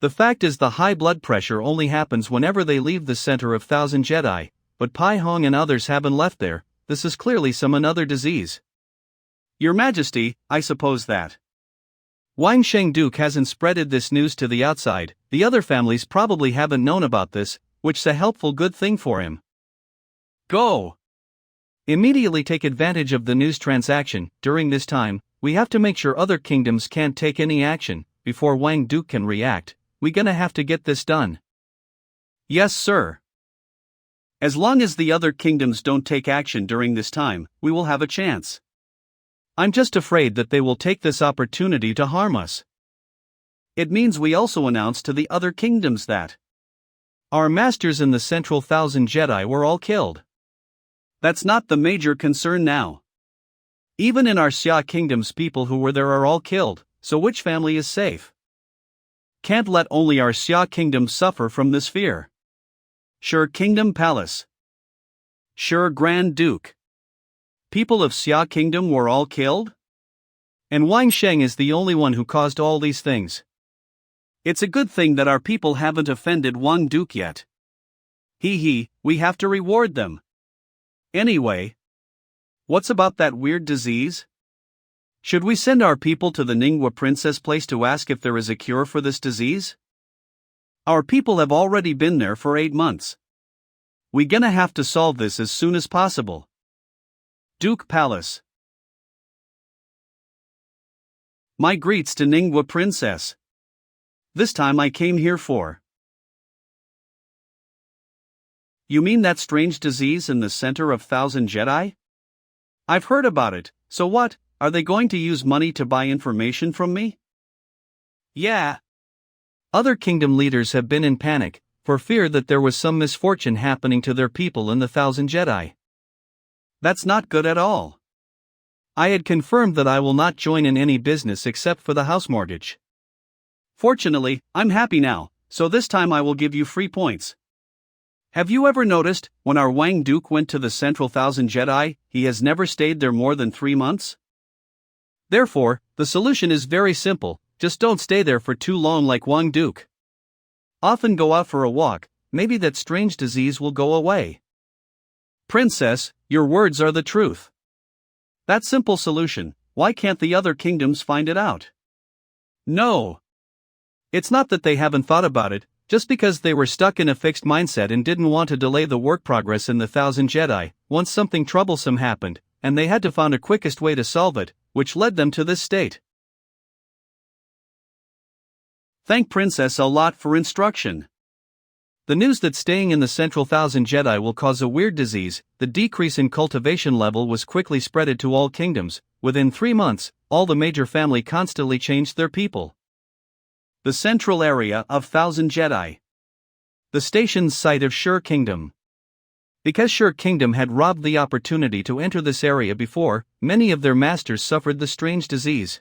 The fact is the high blood pressure only happens whenever they leave the center of 1,000 Jedi, but Pai Hong and others haven't left there. This is clearly some another disease. Your Majesty, I suppose that Wang Sheng Duke hasn't spreaded this news to the outside. The other families probably haven't known about this, which's a helpful good thing for him. Go! Immediately take advantage of the news transaction. During this time, we have to make sure other kingdoms can't take any action. Before Wang Duke can react, we gonna have to get this done. Yes, sir. As long as the other kingdoms don't take action during this time, we will have a chance. I'm just afraid that they will take this opportunity to harm us. It means we also announce to the other kingdoms that our masters in the central 1,000 Jedi were all killed. That's not the major concern now. Even in our Xia kingdoms, people who were there are all killed, so which family is safe? Can't let only our Xia kingdom suffer from this fear. Sure, Kingdom Palace. Sure, Grand Duke. People of Xia Kingdom were all killed? And Wang Sheng is the only one who caused all these things. It's a good thing that our people haven't offended Wang Duke yet. We have to reward them. Anyway, what's about that weird disease? Should we send our people to the Ningwa princess place to ask if there is a cure for this disease? Our people have already been there for 8 months. We gonna have to solve this as soon as possible. Duke Palace. My greets to Ningwa princess. This time I came here for. You mean that strange disease in the center of 1,000 Jedi? I've heard about it, so what, are they going to use money to buy information from me? Yeah. Other kingdom leaders have been in panic, for fear that there was some misfortune happening to their people in the 1,000 Jedi. That's not good at all. I had confirmed that I will not join in any business except for the house mortgage. Fortunately, I'm happy now, so this time I will give you free points. Have you ever noticed, when our Wang Duke went to the central 1,000 Jedi, he has never stayed there more than 3 months? Therefore, the solution is very simple, just don't stay there for too long like Wang Duke. Often go out for a walk, maybe that strange disease will go away. Princess, your words are the truth. That simple solution, why can't the other kingdoms find it out? No. It's not that they haven't thought about it, just because they were stuck in a fixed mindset and didn't want to delay the work progress in the Thousand Jedi. Once something troublesome happened, and they had to find a quickest way to solve it, which led them to this state. Thank Princess a lot for instruction. The news that staying in the Central Thousand Jedi will cause a weird disease, the decrease in cultivation level was quickly spreaded to all kingdoms. Within 3 months, all the major family constantly changed their people. The central area of Thousand Jedi. The station's site of Shur Kingdom. Because Shur Kingdom had robbed the opportunity to enter this area before, many of their masters suffered the strange disease.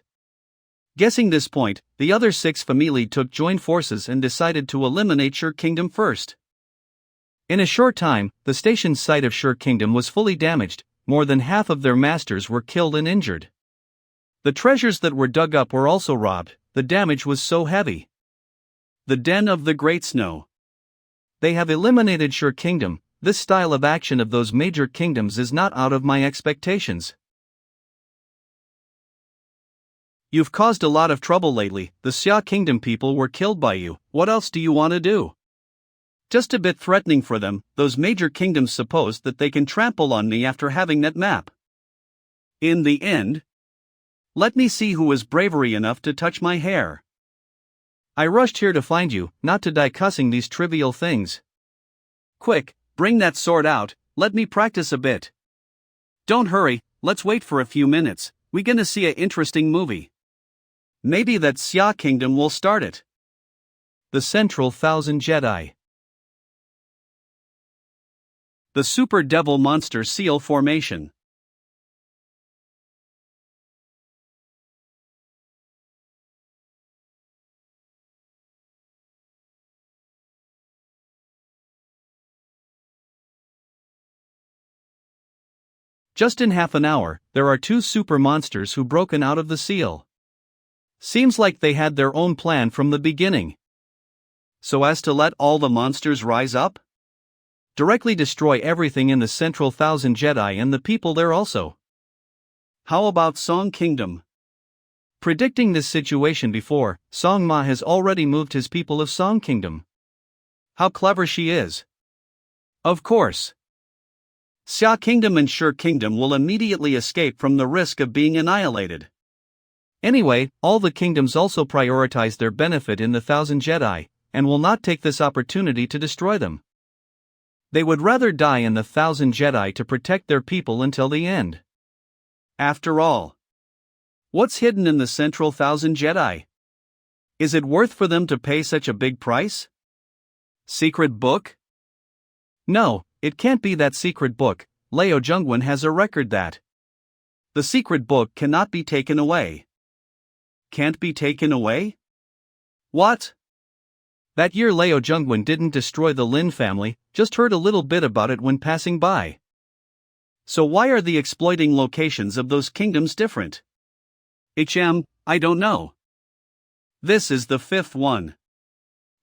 Guessing this point, the other 6 family took joint forces and decided to eliminate Shur Kingdom first. In a short time, the station's site of Shur Kingdom was fully damaged. More than half of their masters were killed and injured. The treasures that were dug up were also robbed, the damage was so heavy. The Den of the Great Snow. They have eliminated Shur Kingdom. This style of action of those major kingdoms is not out of my expectations. You've caused a lot of trouble lately, the Xia Kingdom people were killed by you, what else do you want to do? Just a bit threatening for them, those major kingdoms suppose that they can trample on me after having that map. In the end, let me see who is bravery enough to touch my hair. I rushed here to find you, not to die cussing these trivial things. Quick, bring that sword out, let me practice a bit. Don't hurry, let's wait for a few minutes, we gonna see a interesting movie. Maybe that Xia Kingdom will start it. The Central Thousand Jedi. The Super Devil Monster Seal Formation. Just in half an hour, there are 2 super monsters who broken out of the seal. Seems like they had their own plan from the beginning. So as to let all the monsters rise up? Directly destroy everything in the Central Thousand Jedi and the people there also. How about Song Kingdom? Predicting this situation before, Song Ma has already moved his people of Song Kingdom. How clever she is. Of course. Xia Kingdom and Shur Kingdom will immediately escape from the risk of being annihilated. Anyway, all the kingdoms also prioritize their benefit in the Thousand Jedi, and will not take this opportunity to destroy them. They would rather die in the Thousand Jedi to protect their people until the end. After all, what's hidden in the Central Thousand Jedi? Is it worth for them to pay such a big price? Secret book? No, it can't be that secret book. Liu Zhongwen has a record that the secret book cannot be taken away. Can't be taken away? What? That year Liu Zhongwen didn't destroy the Lin family, just heard a little bit about it when passing by. So why are the exploiting locations of those kingdoms different? I don't know. This is the 5th one.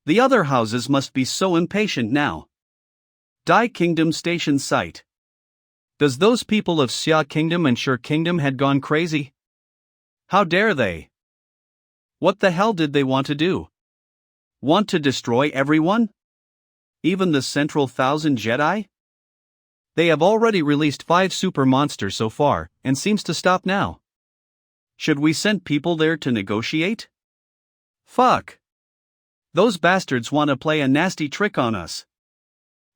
The other houses must be so impatient now. Dai Kingdom Station Site. Does those people of Xia Kingdom and Shur Kingdom had gone crazy? How dare they? What the hell did they want to do? Want to destroy everyone? Even the Central Thousand Jedi? They have already released 5 super monsters so far, and seems to stop now. Should we send people there to negotiate? Fuck. Those bastards want to play a nasty trick on us.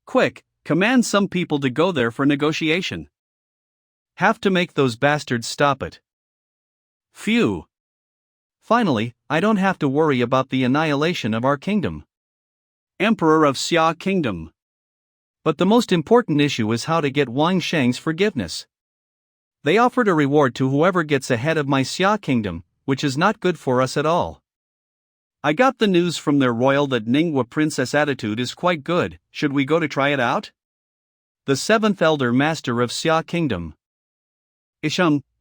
Quick, command some people to go there for negotiation. Have to make those bastards stop it. Phew. Finally, I don't have to worry about the annihilation of our kingdom. Emperor of Xia Kingdom. But the most important issue is how to get Wang Shang's forgiveness. They offered a reward to whoever gets ahead of my Xia Kingdom, which is not good for us at all. I got the news from their royal that Ningwa princess attitude is quite good, should we go to try it out? The 7th elder master of Xia Kingdom.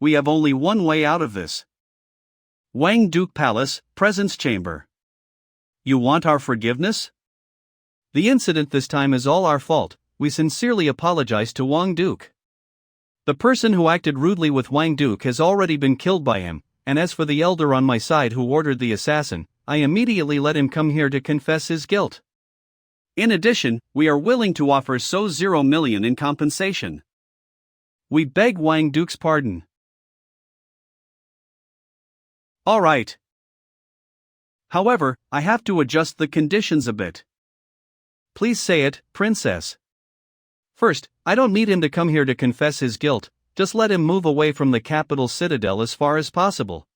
We have only one way out of this. Wang Duke Palace, Presence Chamber. You want our forgiveness? The incident this time is all our fault. We sincerely apologize to Wang Duke. The person who acted rudely with Wang Duke has already been killed by him, and as for the elder on my side who ordered the assassin, I immediately let him come here to confess his guilt. In addition, we are willing to offer so 0 million in compensation. We beg Wang Duke's pardon. Alright. However, I have to adjust the conditions a bit. Please say it, Princess. First, I don't need him to come here to confess his guilt, just let him move away from the capital Citadel as far as possible.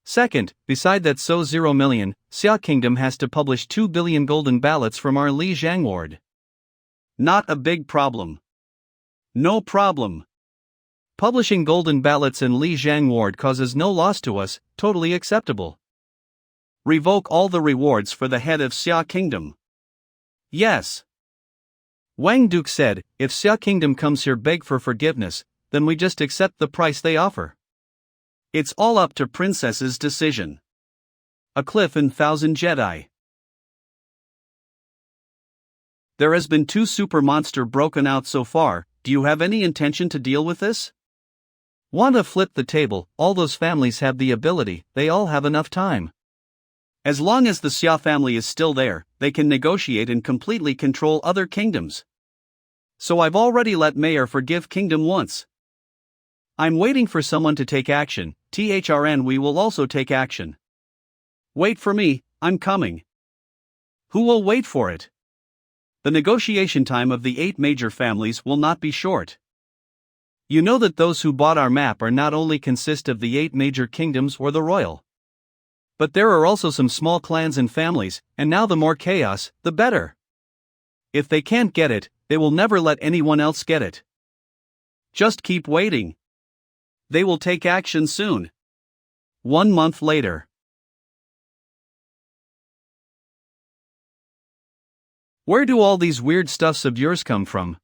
Second, beside that so 0 million, Xia Kingdom has to publish 2 billion golden ballots from our Li Zhang ward. Not a big problem. No problem. Publishing golden ballots in Li Zhang ward causes no loss to us, totally acceptable. Revoke all the rewards for the head of Xia Kingdom. Yes. Wang Duke said, if Xia Kingdom comes here beg for forgiveness, then we just accept the price they offer. It's all up to Princess's decision. A cliff in 1,000 Jedi. There has been 2 super monster broken out so far. Do you have any intention to deal with this? Want to flip the table? All those families have the ability, they all have enough time. As long as the Xia family is still there, they can negotiate and completely control other kingdoms. So I've already let Mayor forgive kingdom once. I'm waiting for someone to take action. THRN we will also take action. Wait for me, I'm coming. Who will wait for it? The negotiation time of the 8 major families will not be short. You know that those who bought our map are not only consist of the 8 major kingdoms or the royal. But there are also some small clans and families, and now the more chaos, the better. If they can't get it, they will never let anyone else get it. Just keep waiting. They will take action soon. 1 month later. Where do all these weird stuffs of yours come from?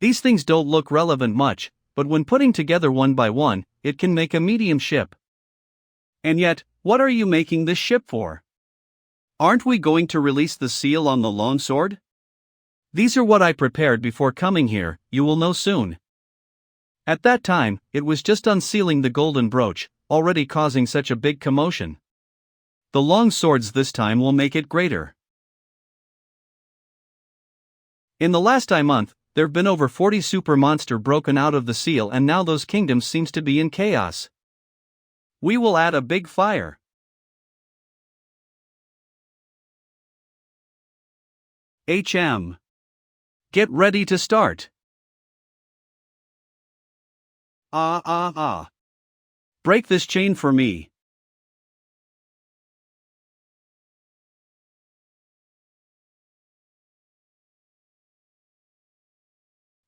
These things don't look relevant much, but when putting together one by one, it can make a medium ship. And yet, what are you making this ship for? Aren't we going to release the seal on the long sword? These are what I prepared before coming here, you will know soon. At that time, it was just unsealing the golden brooch, already causing such a big commotion. The long swords this time will make it greater. In the last month, there have been over 40 super monster broken out of the seal, and now those kingdoms seems to be in chaos. We will add a big fire. Get ready to start. Break this chain for me.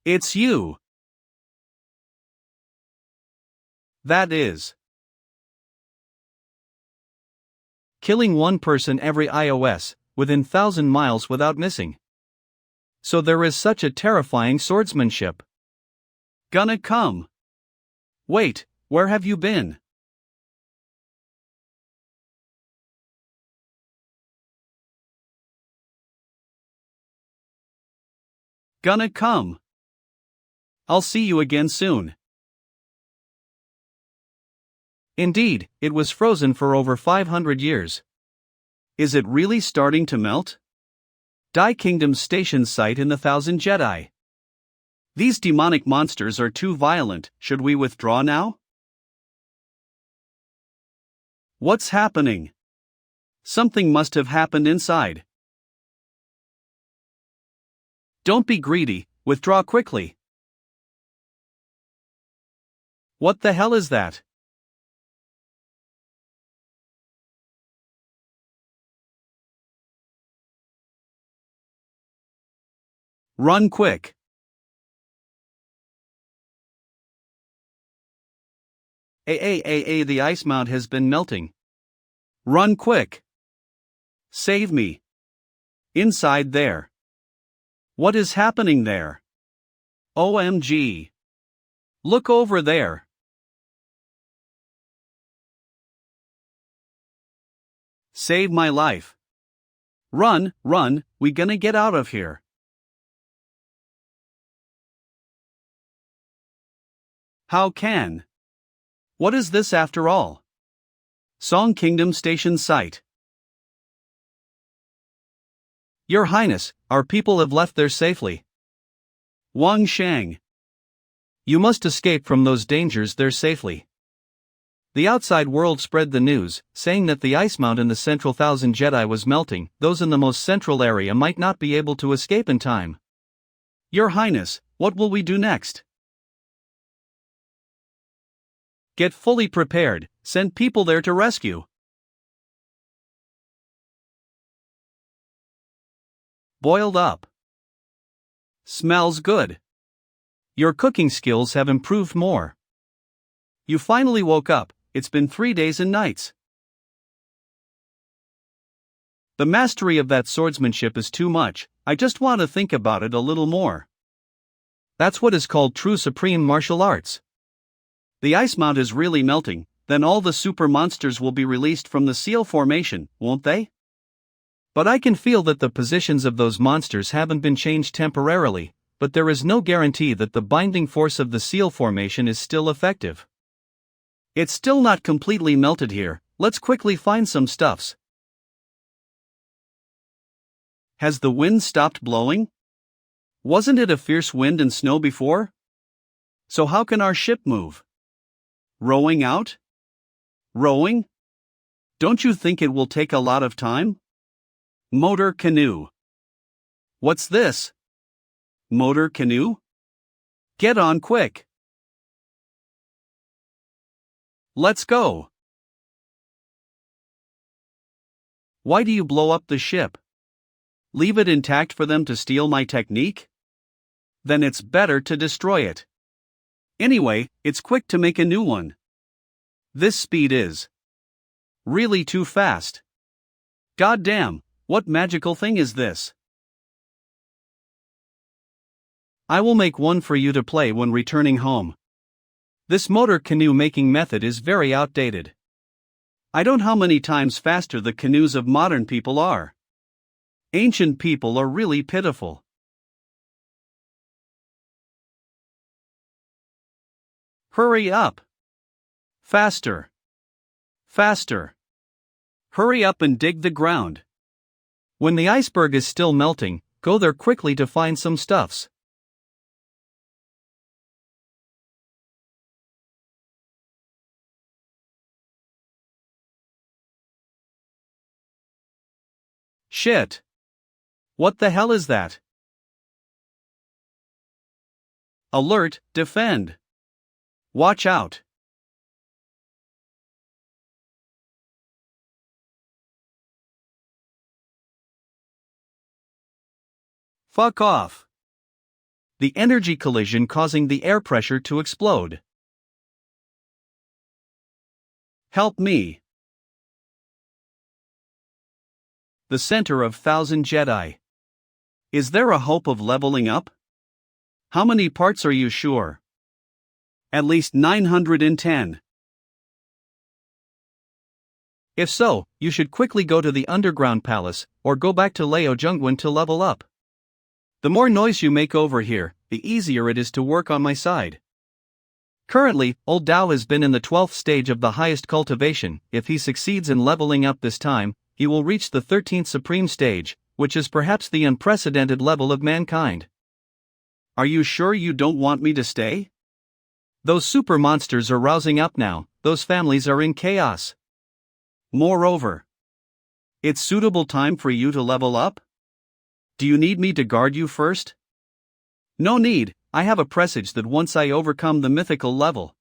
It's you. That is. Killing one person every iOS, within 1,000 miles without missing. So there is such a terrifying swordsmanship. Gonna come. Wait, where have you been? Gonna come. I'll see you again soon. Indeed, it was frozen for over 500 years. Is it really starting to melt? Dai Kingdom's station site in the 1,000 Jedi. These demonic monsters are too violent. Should we withdraw now? What's happening? Something must have happened inside. Don't be greedy, withdraw quickly. What the hell is that? Run quick. The ice mount has been melting. Run quick. Save me. Inside there. What is happening there? OMG. Look over there. Save my life. Run, run, we gonna get out of here. How can? What is this after all? Song Kingdom Station Site. Your Highness, our people have left there safely. Wang Shang. You must escape from those dangers there safely. The outside world spread the news, saying that the ice mount in the central Thousand Jedi was melting. Those in the most central area might not be able to escape in time. Your Highness, what will we do next? Get fully prepared, send people there to rescue. Boiled up. Smells good. Your cooking skills have improved more. You finally woke up, it's been 3 days and nights. The mastery of that swordsmanship is too much, I just want to think about it a little more. That's what is called true supreme martial arts. The ice mount is really melting, then all the super monsters will be released from the seal formation, won't they? But I can feel that the positions of those monsters haven't been changed temporarily, but there is no guarantee that the binding force of the seal formation is still effective. It's still not completely melted here, let's quickly find some stuffs. Has the wind stopped blowing? Wasn't it a fierce wind and snow before? So how can our ship move? Rowing out? Rowing? Don't you think it will take a lot of time? Motor canoe. What's this? Motor canoe? Get on quick. Let's go. Why do you blow up the ship? Leave it intact for them to steal my technique? Then it's better to destroy it. Anyway, it's quick to make a new one. This speed is really too fast. Goddamn, what magical thing is this? I will make one for you to play when returning home. This motor canoe making method is very outdated. I don't know how many times faster the canoes of modern people are. Ancient people are really pitiful. Hurry up. Faster. Faster. Hurry up and dig the ground. When the iceberg is still melting, go there quickly to find some stuffs. Shit. What the hell is that? Alert, defend. Watch out. Fuck off. The energy collision causing the air pressure to explode. Help me. The center of Thousand Jedi. Is there a hope of leveling up? How many parts are you sure? At least 910. If so, you should quickly go to the underground palace, or go back to Leo Jungwon to level up. The more noise you make over here, the easier it is to work on my side. Currently, Old Dao has been in the 12th stage of the highest cultivation. If he succeeds in leveling up this time, he will reach the 13th supreme stage, which is perhaps the unprecedented level of mankind. Are you sure you don't want me to stay? Those super monsters are rousing up now, those families are in chaos. Moreover, it's suitable time for you to level up? Do you need me to guard you first? No need, I have a presage that once I overcome the mythical level,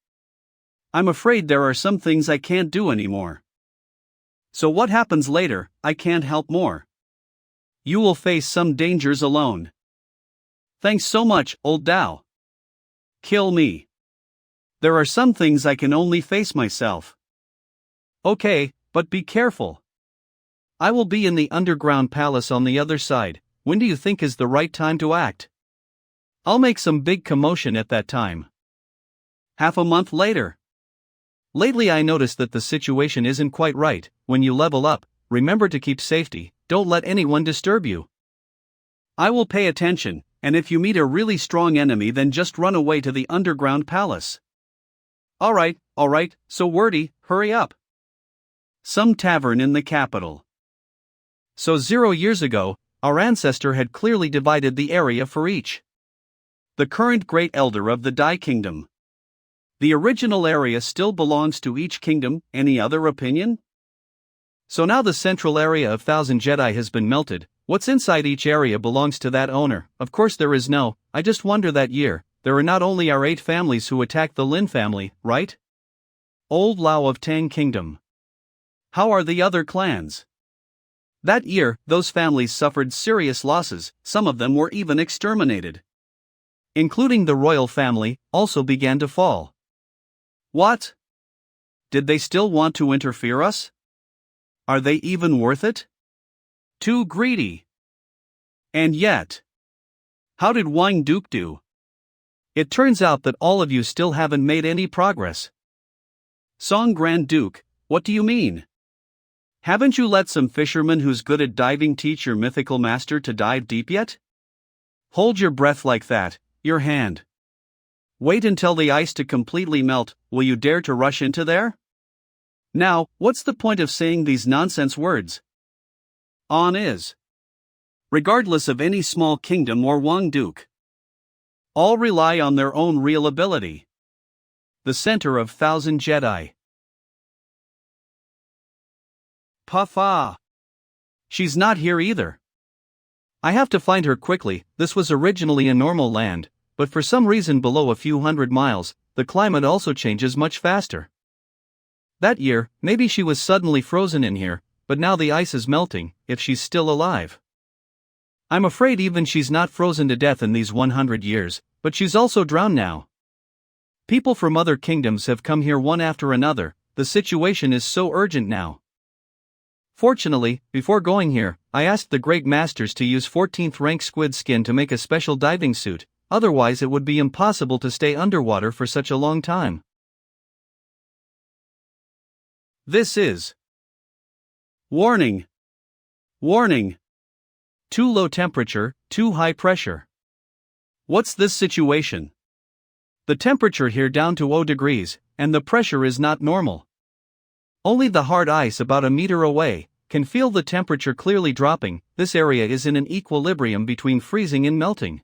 I'm afraid there are some things I can't do anymore. So what happens later, I can't help more. You will face some dangers alone. Thanks so much, Old Dao. Kill me. There are some things I can only face myself. Okay, but be careful. I will be in the underground palace on the other side. When do you think is the right time to act? I'll make some big commotion at that time. Half a month later. Lately I noticed that the situation isn't quite right. When you level up, remember to keep safety, don't let anyone disturb you. I will pay attention, and if you meet a really strong enemy, then just run away to the underground palace. Alright, so wordy, hurry up. Some tavern in the capital. So 0 years ago, our ancestor had clearly divided the area for each. The current great elder of the Dai Kingdom. The original area still belongs to each kingdom. Any other opinion? So now the central area of 1,000 Jedi has been melted. What's inside each area belongs to that owner. Of course there is no, I just wonder that year, there are not only our 8 families who attacked the Lin family, right? Old Lao of Tang Kingdom. How are the other clans? That year, those families suffered serious losses, some of them were even exterminated. Including the royal family, also began to fall. What? Did they still want to interfere us? Are they even worth it? Too greedy. And yet, how did Wang Duke do? It turns out that all of you still haven't made any progress. Song Grand Duke, what do you mean? Haven't you let some fisherman who's good at diving teach your mythical master to dive deep yet? Hold your breath like that, your hand. Wait until the ice to completely melt, will you dare to rush into there? Now, what's the point of saying these nonsense words? On is. Regardless of any small kingdom or Wang Duke. All rely on their own real ability. The center of 1,000 Jedi. Puffa. She's not here either. I have to find her quickly. This was originally a normal land, but for some reason below a few hundred miles, the climate also changes much faster. That year, maybe she was suddenly frozen in here, but now the ice is melting, if she's still alive. I'm afraid even she's not frozen to death in these 100 years, but she's also drowned now. People from other kingdoms have come here one after another, the situation is so urgent now. Fortunately, before going here, I asked the great masters to use 14th rank squid skin to make a special diving suit, otherwise it would be impossible to stay underwater for such a long time. This is warning. Warning. Too low temperature, too high pressure. What's this situation? The temperature here down to 0 degrees, and the pressure is not normal. Only the hard ice about a meter away can feel the temperature clearly dropping. This area is in an equilibrium between freezing and melting.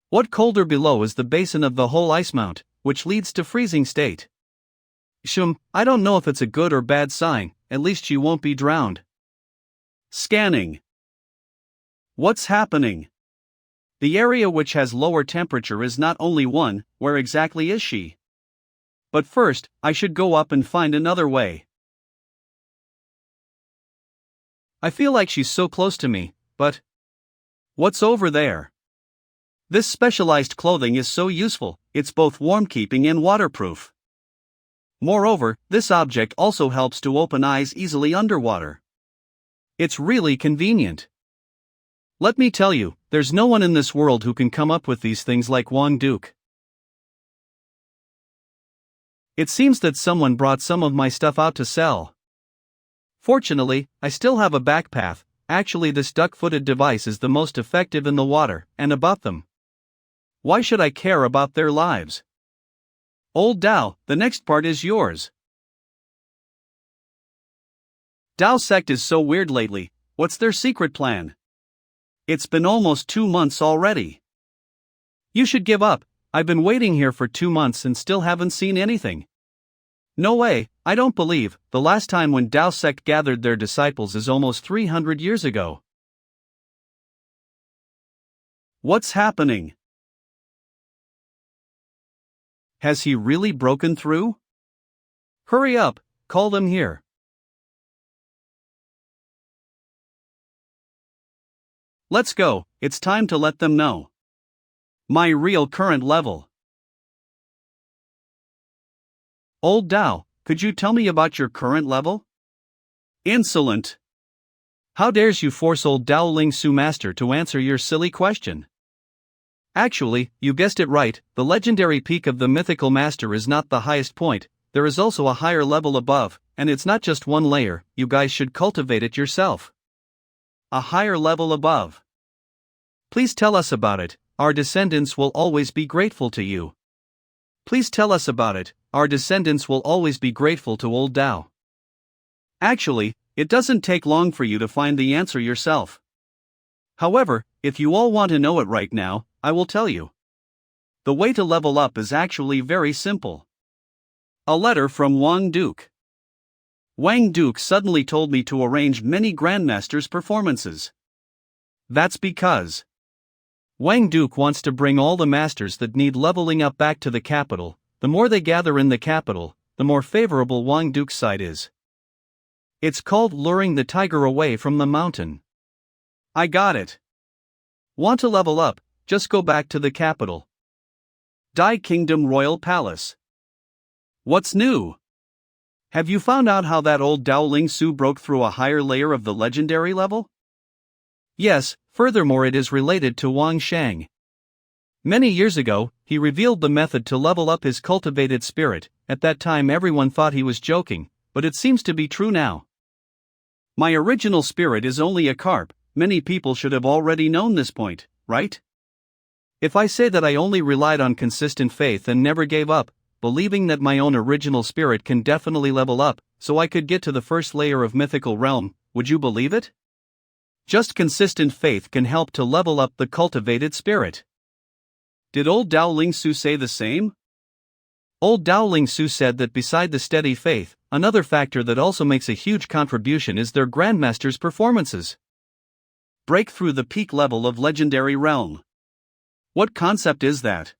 What colder below is the basin of the whole ice mount, which leads to freezing state. I don't know if it's a good or bad sign, at least she won't be drowned. Scanning. What's happening? The area which has lower temperature is not only one, where exactly is she? But first, I should go up and find another way. I feel like she's so close to me, but what's over there? This specialized clothing is so useful, it's both warm-keeping and waterproof. Moreover, this object also helps to open eyes easily underwater. It's really convenient. Let me tell you, there's no one in this world who can come up with these things like Wang Duke. It seems that someone brought some of my stuff out to sell. Fortunately, I still have a backpath. Actually, this duck-footed device is the most effective in the water, and about them. Why should I care about their lives? Old Dao, the next part is yours. Dao sect is so weird lately, what's their secret plan? It's been almost 2 months already. You should give up, I've been waiting here for 2 months and still haven't seen anything. No way, I don't believe, the last time when Dao sect gathered their disciples is almost 300 years ago. What's happening? Has he really broken through? Hurry up, call them here. Let's go, it's time to let them know. My real current level. Old Dao, could you tell me about your current level? Insolent. How dares you force old Dao Ling Su Master to answer your silly question? Actually, you guessed it right, the legendary peak of the mythical master is not the highest point, there is also a higher level above, and it's not just one layer, you guys should cultivate it yourself. A higher level above. Please tell us about it, our descendants will always be grateful to you. Please tell us about it, our descendants will always be grateful to old Dao. Actually, it doesn't take long for you to find the answer yourself. However, if you all want to know it right now, I will tell you. The way to level up is actually very simple. A letter from Wang Duke. Wang Duke suddenly told me to arrange many Grandmasters' performances. That's because Wang Duke wants to bring all the masters that need leveling up back to the capital. The more they gather in the capital, the more favorable Wang Duke's side is. It's called luring the tiger away from the mountain. I got it. Want to level up? Just go back to the capital. Dai Kingdom Royal Palace. What's new? Have you found out how that old Dao Ling Su broke through a higher layer of the legendary level? Yes, furthermore it is related to Wang Shang. Many years ago, he revealed the method to level up his cultivated spirit. At that time everyone thought he was joking, but it seems to be true now. My original spirit is only a carp. Many people should have already known this point, right? If I say that I only relied on consistent faith and never gave up, believing that my own original spirit can definitely level up, so I could get to the first layer of mythical realm, would you believe it? Just consistent faith can help to level up the cultivated spirit. Did old Dao Ling Su say the same? Old Dao Ling Su said that beside the steady faith, another factor that also makes a huge contribution is their Grandmasters' performances. Break through the peak level of legendary realm. What concept is that?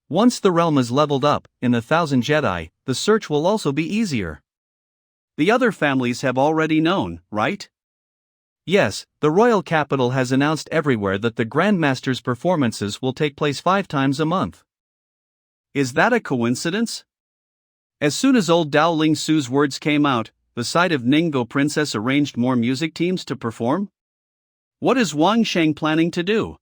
Once the realm is leveled up, in the 1,000 Jedi, the search will also be easier. The other families have already known, right? Yes, the royal capital has announced everywhere that the Grandmasters' performances will take place 5 times a month. Is that a coincidence? As soon as old Dao Ling Su's words came out, the side of Ningbo Princess arranged more music teams to perform. What is Wang Shang planning to do?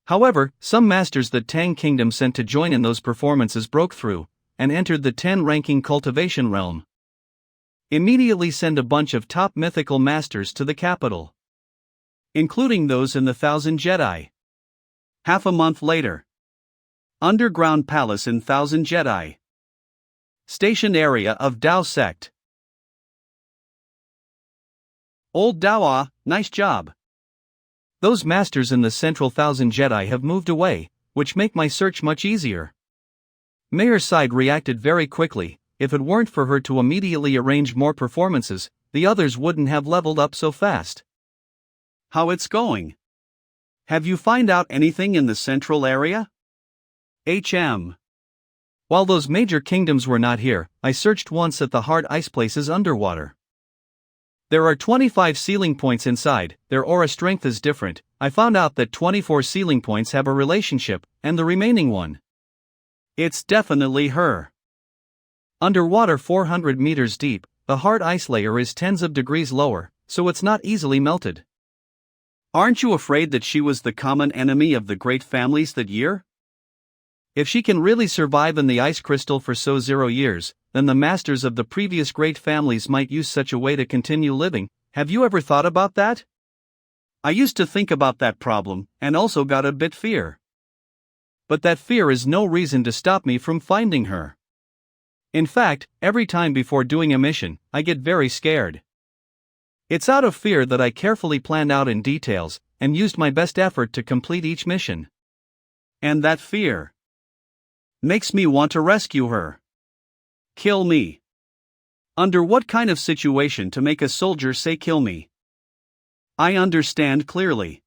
However, some masters that Tang Kingdom sent to join in those performances broke through, and entered the 10-ranking cultivation realm. Immediately send a bunch of top mythical masters to the capital, including those in the 1,000 Jedi. Half a month later. Underground Palace in 1,000 Jedi. Station area of Dao Sect. Old Dao, nice job. Those masters in the central 1,000 Jedi have moved away, which make my search much easier. Mayor Side reacted very quickly. If it weren't for her to immediately arrange more performances, the others wouldn't have leveled up so fast. How it's going? Have you find out anything in the central area? While those major kingdoms were not here, I searched once at the hard ice places underwater. There are 25 sealing points inside, their aura strength is different. I found out that 24 sealing points have a relationship, and the remaining one. It's definitely her. Underwater 400 meters deep, the hard ice layer is tens of degrees lower, so it's not easily melted. Aren't you afraid that she was the common enemy of the great families that year? If she can really survive in the ice crystal for 0 years, then the masters of the previous great families might use such a way to continue living. Have you ever thought about that? I used to think about that problem, and also got a bit fear. But that fear is no reason to stop me from finding her. In fact, every time before doing a mission, I get very scared. It's out of fear that I carefully planned out in details, and used my best effort to complete each mission. And that fear makes me want to rescue her. Kill me. Under what kind of situation to make a soldier say kill me? I understand clearly.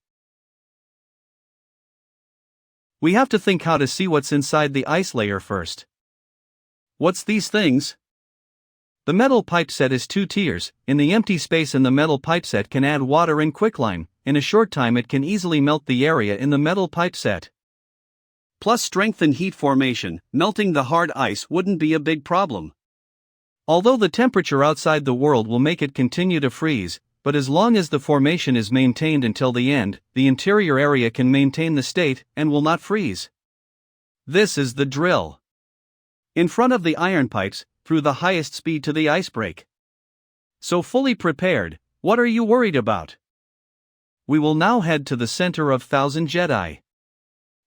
We have to think how to see what's inside the ice layer first. What's these things? The metal pipe set is 2 tiers. In the empty space in the metal pipe set can add water and quicklime. In a short time it can easily melt the area in the metal pipe set. Plus strength and heat formation, melting the hard ice wouldn't be a big problem. Although the temperature outside the world will make it continue to freeze, but as long as the formation is maintained until the end, the interior area can maintain the state and will not freeze. This is the drill. In front of the iron pipes, through the highest speed to the icebreak. So fully prepared, what are you worried about? We will now head to the center of Thousand Jedi.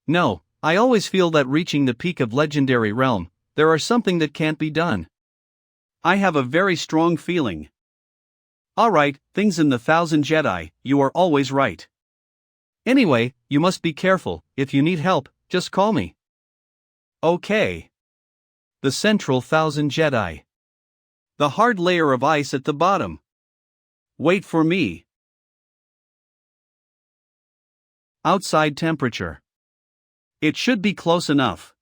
No, I always feel that reaching the peak of Legendary Realm, there are something that can't be done. I have a very strong feeling. Alright, things in the Thousand Jedi, you are always right. Anyway, you must be careful, if you need help, just call me. Okay. The central Thousand Jedi. The hard layer of ice at the bottom. Wait for me. Outside temperature. It should be close enough.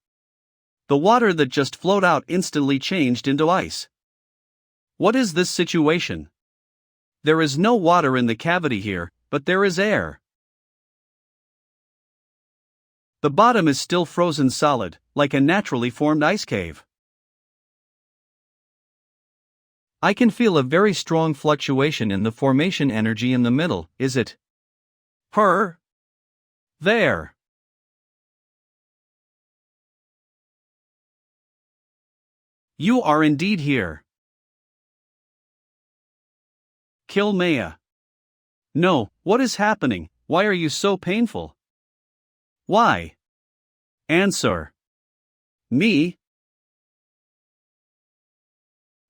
The water that just flowed out instantly changed into ice. What is this situation? There is no water in the cavity here, but there is air. The bottom is still frozen solid, like a naturally formed ice cave. I can feel a very strong fluctuation in the formation energy in the middle, is it? There. You are indeed here. Kill Maya. No, what is happening? Why are you so painful? Why? Answer. Me?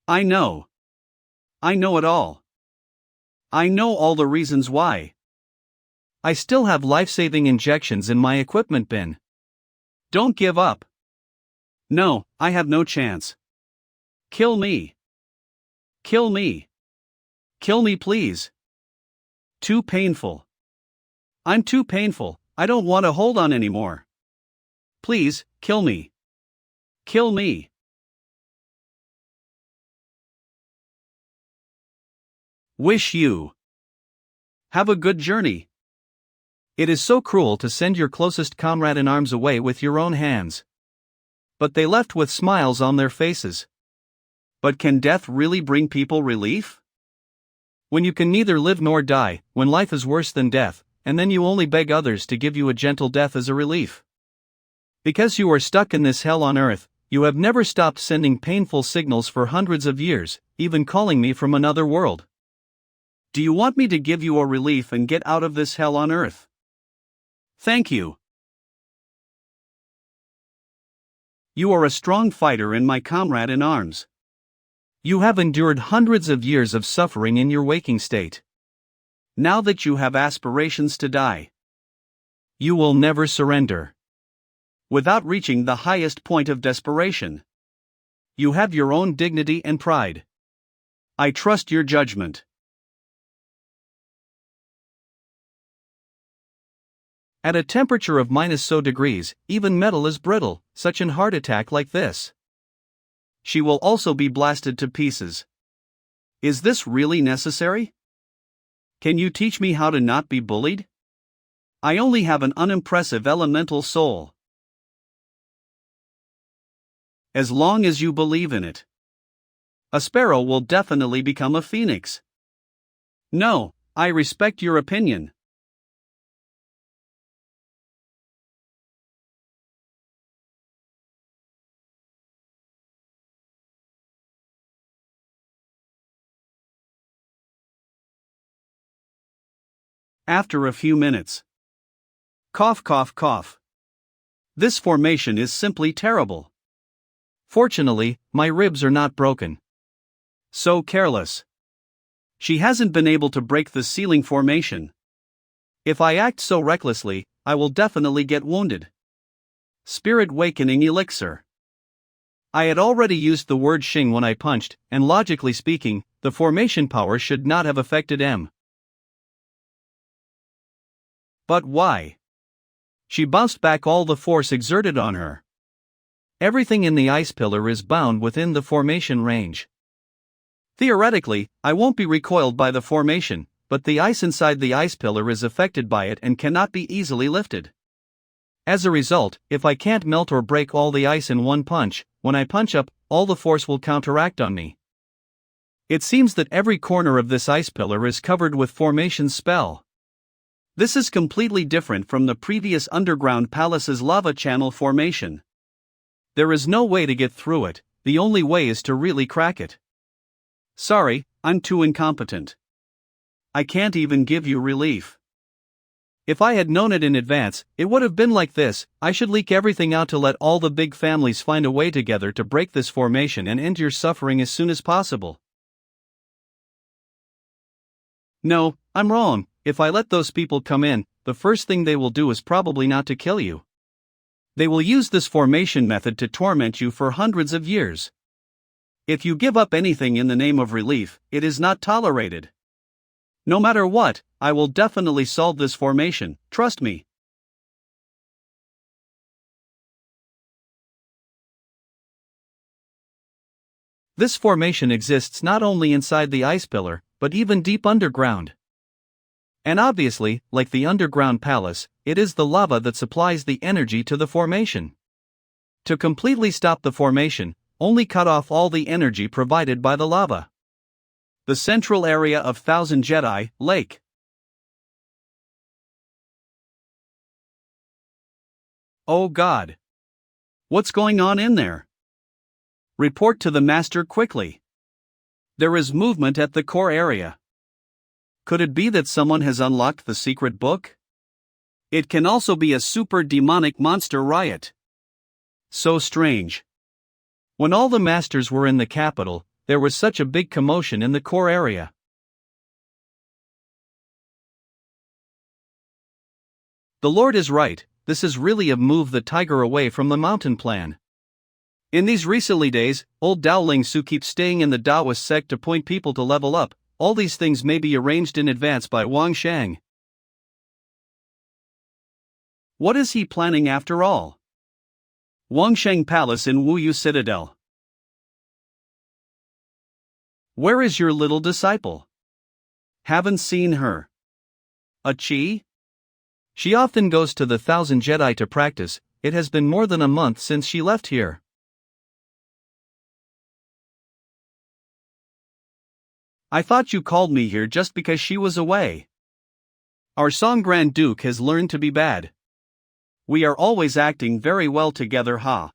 I know. I know it all. I know all the reasons why. I still have life-saving injections in my equipment bin. Don't give up. No, I have no chance. Kill me. Kill me. Kill me, please. Too painful. I'm too painful, I don't want to hold on anymore. Please, kill me. Kill me. Wish you. Have a good journey. It is so cruel to send your closest comrade in arms away with your own hands. But they left with smiles on their faces. But can death really bring people relief? When you can neither live nor die, when life is worse than death, and then you only beg others to give you a gentle death as a relief. Because you are stuck in this hell on earth, you have never stopped sending painful signals for hundreds of years, even calling me from another world. Do you want me to give you a relief and get out of this hell on earth? Thank you. You are a strong fighter and my comrade in arms. You have endured hundreds of years of suffering in your waking state. Now that you have aspirations to die, you will never surrender. Without reaching the highest point of desperation. You have your own dignity and pride. I trust your judgment. At a temperature of -so degrees, even metal is brittle, such an heart attack like this. She will also be blasted to pieces. Is this really necessary? Can you teach me how to not be bullied? I only have an unimpressive elemental soul. As long as you believe in it. A sparrow will definitely become a phoenix. No, I respect your opinion. After a few minutes. Cough, cough, cough. This formation is simply terrible. Fortunately, my ribs are not broken. So careless. She hasn't been able to break the ceiling formation. If I act so recklessly, I will definitely get wounded. Spirit Wakening Elixir. I had already used the word Xing when I punched, and logically speaking, the formation power should not have affected M. But why? She bounced back all the force exerted on her. Everything in the ice pillar is bound within the formation range. Theoretically, I won't be recoiled by the formation, but the ice inside the ice pillar is affected by it and cannot be easily lifted. As a result, if I can't melt or break all the ice in one punch, when I punch up, all the force will counteract on me. It seems that every corner of this ice pillar is covered with formation's spell. This is completely different from the previous underground palace's lava channel formation. There is no way to get through it, the only way is to really crack it. Sorry, I'm too incompetent. I can't even give you relief. If I had known it in advance, it would have been like this. I should leak everything out to let all the big families find a way together to break this formation and end your suffering as soon as possible. No, I'm wrong. If I let those people come in, the first thing they will do is probably not to kill you. They will use this formation method to torment you for hundreds of years. If you give up anything in the name of relief, it is not tolerated. No matter what, I will definitely solve this formation, trust me. This formation exists not only inside the ice pillar, but even deep underground. And obviously, like the underground palace, it is the lava that supplies the energy to the formation. To completely stop the formation, only cut off all the energy provided by the lava. The central area of Thousand Jedi, Lake. Oh God! What's going on in there? Report to the master quickly. There is movement at the core area. Could it be that someone has unlocked the secret book? It can also be a super demonic monster riot. So strange. When all the masters were in the capital, there was such a big commotion in the core area. The Lord is right, this is really a move the tiger away from the mountain plan. In these recently days, old Daoling Su keeps staying in the Taoist sect to point people to level up. All these things may be arranged in advance by Wang Shang. What is he planning after all? Wangsheng Palace in Wuyou Citadel. Where is your little disciple? Haven't seen her. A Chi? She often goes to the Thousand Jedi to practice. It has been more than a month since she left here. I thought you called me here just because she was away. Our Song Grand Duke has learned to be bad. We are always acting very well together, ha.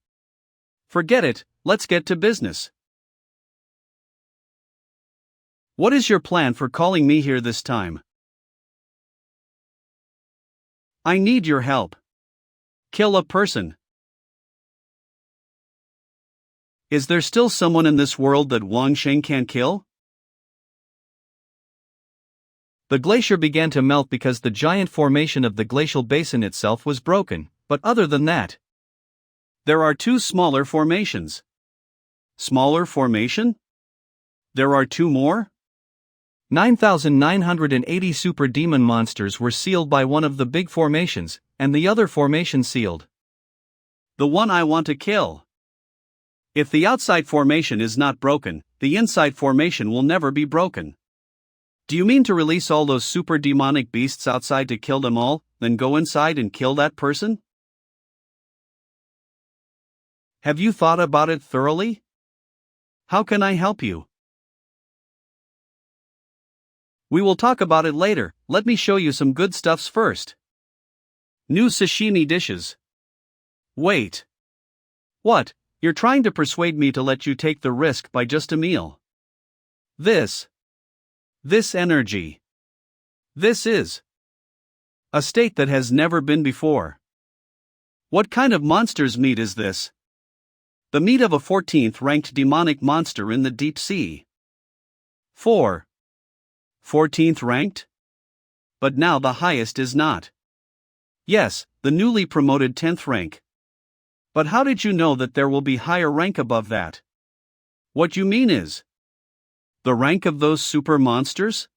Forget it, let's get to business. What is your plan for calling me here this time? I need your help. Kill a person. Is there still someone in this world that Wang Sheng can't kill? The glacier began to melt because the giant formation of the glacial basin itself was broken, but other than that, there are two smaller formations. Smaller formation? There are two more? 9,980 super demon monsters were sealed by one of the big formations, and the other formation sealed. The one I want to kill. If the outside formation is not broken, the inside formation will never be broken. Do you mean to release all those super demonic beasts outside to kill them all, then go inside and kill that person? Have you thought about it thoroughly? How can I help you? We will talk about it later, let me show you some good stuffs first. New sashimi dishes. Wait. What, you're trying to persuade me to let you take the risk by just a meal? This energy. This is a state that has never been before. What kind of monster's meat is this? The meat of a 14th ranked demonic monster in the deep sea. 14th ranked? But now the highest is not. Yes, the newly promoted 10th rank. But how did you know that there will be higher rank above that? What you mean is the rank of those super monsters?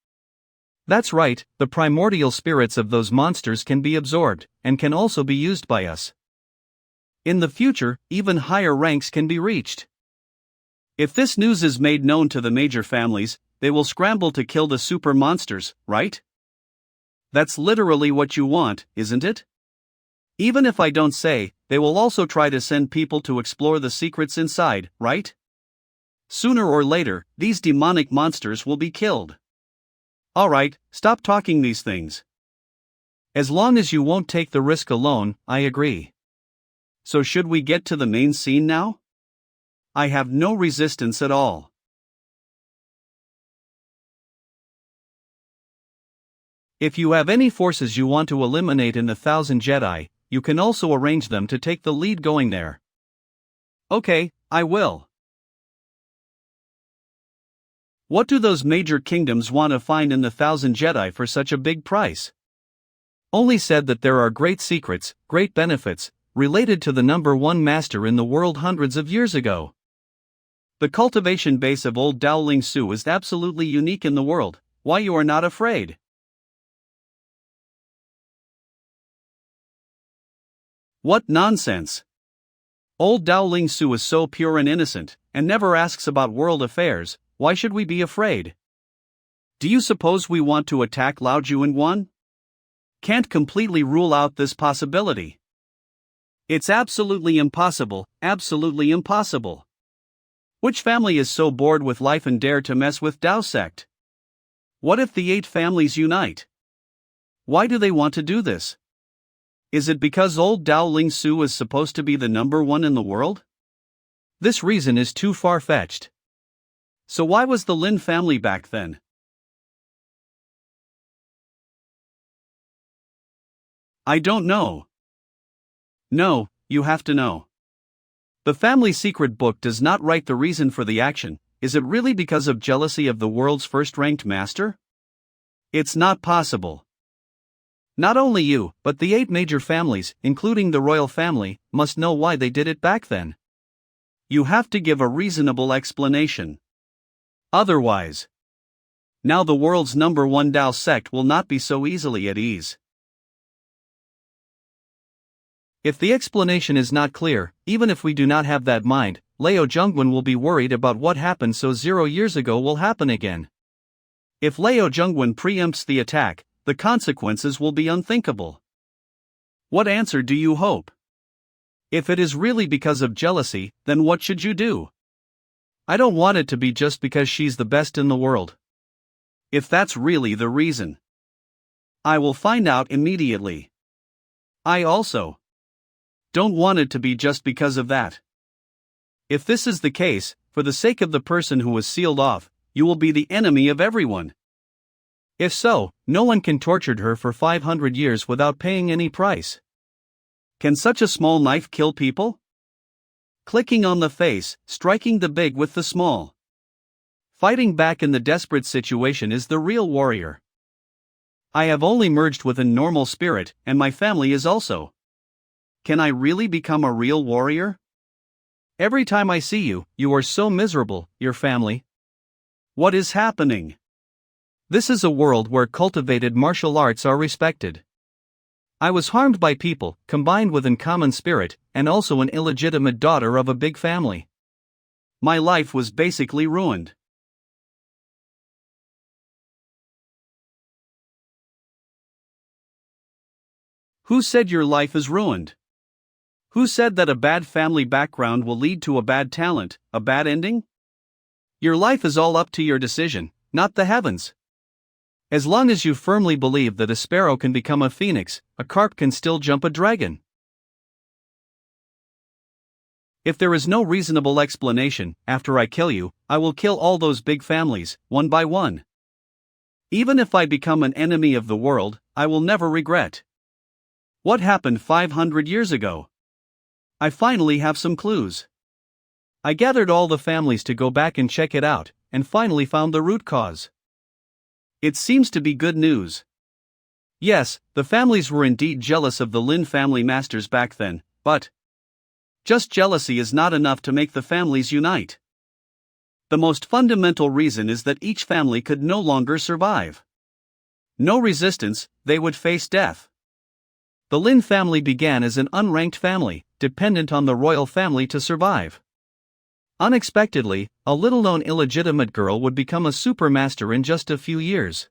That's right, the primordial spirits of those monsters can be absorbed, and can also be used by us. In the future, even higher ranks can be reached. If this news is made known to the major families, they will scramble to kill the super monsters, right? That's literally what you want, isn't it? Even if I don't say, they will also try to send people to explore the secrets inside, right? Sooner or later, these demonic monsters will be killed. Alright, stop talking these things. As long as you won't take the risk alone, I agree. So should we get to the main scene now? I have no resistance at all. If you have any forces you want to eliminate in the 1,000 Jedi, you can also arrange them to take the lead going there. Okay, I will. What do those major kingdoms want to find in the 1,000 Jedi for such a big price? Only said that there are great secrets, great benefits, related to the #1 master in the world hundreds of years ago. The cultivation base of old Daoling Su is absolutely unique in the world. Why you are not afraid? What nonsense! Old Daoling Su is so pure and innocent, and never asks about world affairs. Why should we be afraid? Do you suppose we want to attack Lao Yuanhun? Can't completely rule out this possibility. It's absolutely impossible, absolutely impossible. Which family is so bored with life and dare to mess with Dao sect? What if the 8 families unite? Why do they want to do this? Is it because old Daoling Su is supposed to be the #1 in the world? This reason is too far-fetched. So why was the Lin family back then? I don't know. No, you have to know. The family secret book does not write the reason for the action. Is it really because of jealousy of the world's first-ranked master? It's not possible. Not only you, but the 8 major families, including the royal family, must know why they did it back then. You have to give a reasonable explanation. Otherwise, now the world's #1 Dao sect will not be so easily at ease. If the explanation is not clear, even if we do not have that mind, Lao Zhongwen will be worried about what happened so 0 years ago will happen again. If Lao Zhongwen preempts the attack, the consequences will be unthinkable. What answer do you hope? If it is really because of jealousy, then what should you do? I don't want it to be just because she's the best in the world. If that's really the reason, I will find out immediately. I also don't want it to be just because of that. If this is the case, for the sake of the person who was sealed off, you will be the enemy of everyone. If so, no one can torture her for 500 years without paying any price. Can such a small knife kill people? Clicking on the face, striking the big with the small. Fighting back in the desperate situation is the real warrior. I have only merged with a normal spirit, and my family is also. Can I really become a real warrior? Every time I see you, you are so miserable, your family. What is happening? This is a world where cultivated martial arts are respected. I was harmed by people, combined with uncommon spirit, and also an illegitimate daughter of a big family. My life was basically ruined. Who said your life is ruined? Who said that a bad family background will lead to a bad talent, a bad ending? Your life is all up to your decision, not the heavens. As long as you firmly believe that a sparrow can become a phoenix, a carp can still jump a dragon. If there is no reasonable explanation, after I kill you, I will kill all those big families, one by one. Even if I become an enemy of the world, I will never regret. What happened 500 years ago? I finally have some clues. I gathered all the families to go back and check it out, and finally found the root cause. It seems to be good news. Yes, the families were indeed jealous of the Lin family masters back then, but just jealousy is not enough to make the families unite. The most fundamental reason is that each family could no longer survive. No resistance, they would face death. The Lin family began as an unranked family, dependent on the royal family to survive. Unexpectedly, a little-known illegitimate girl would become a supermaster in just a few years.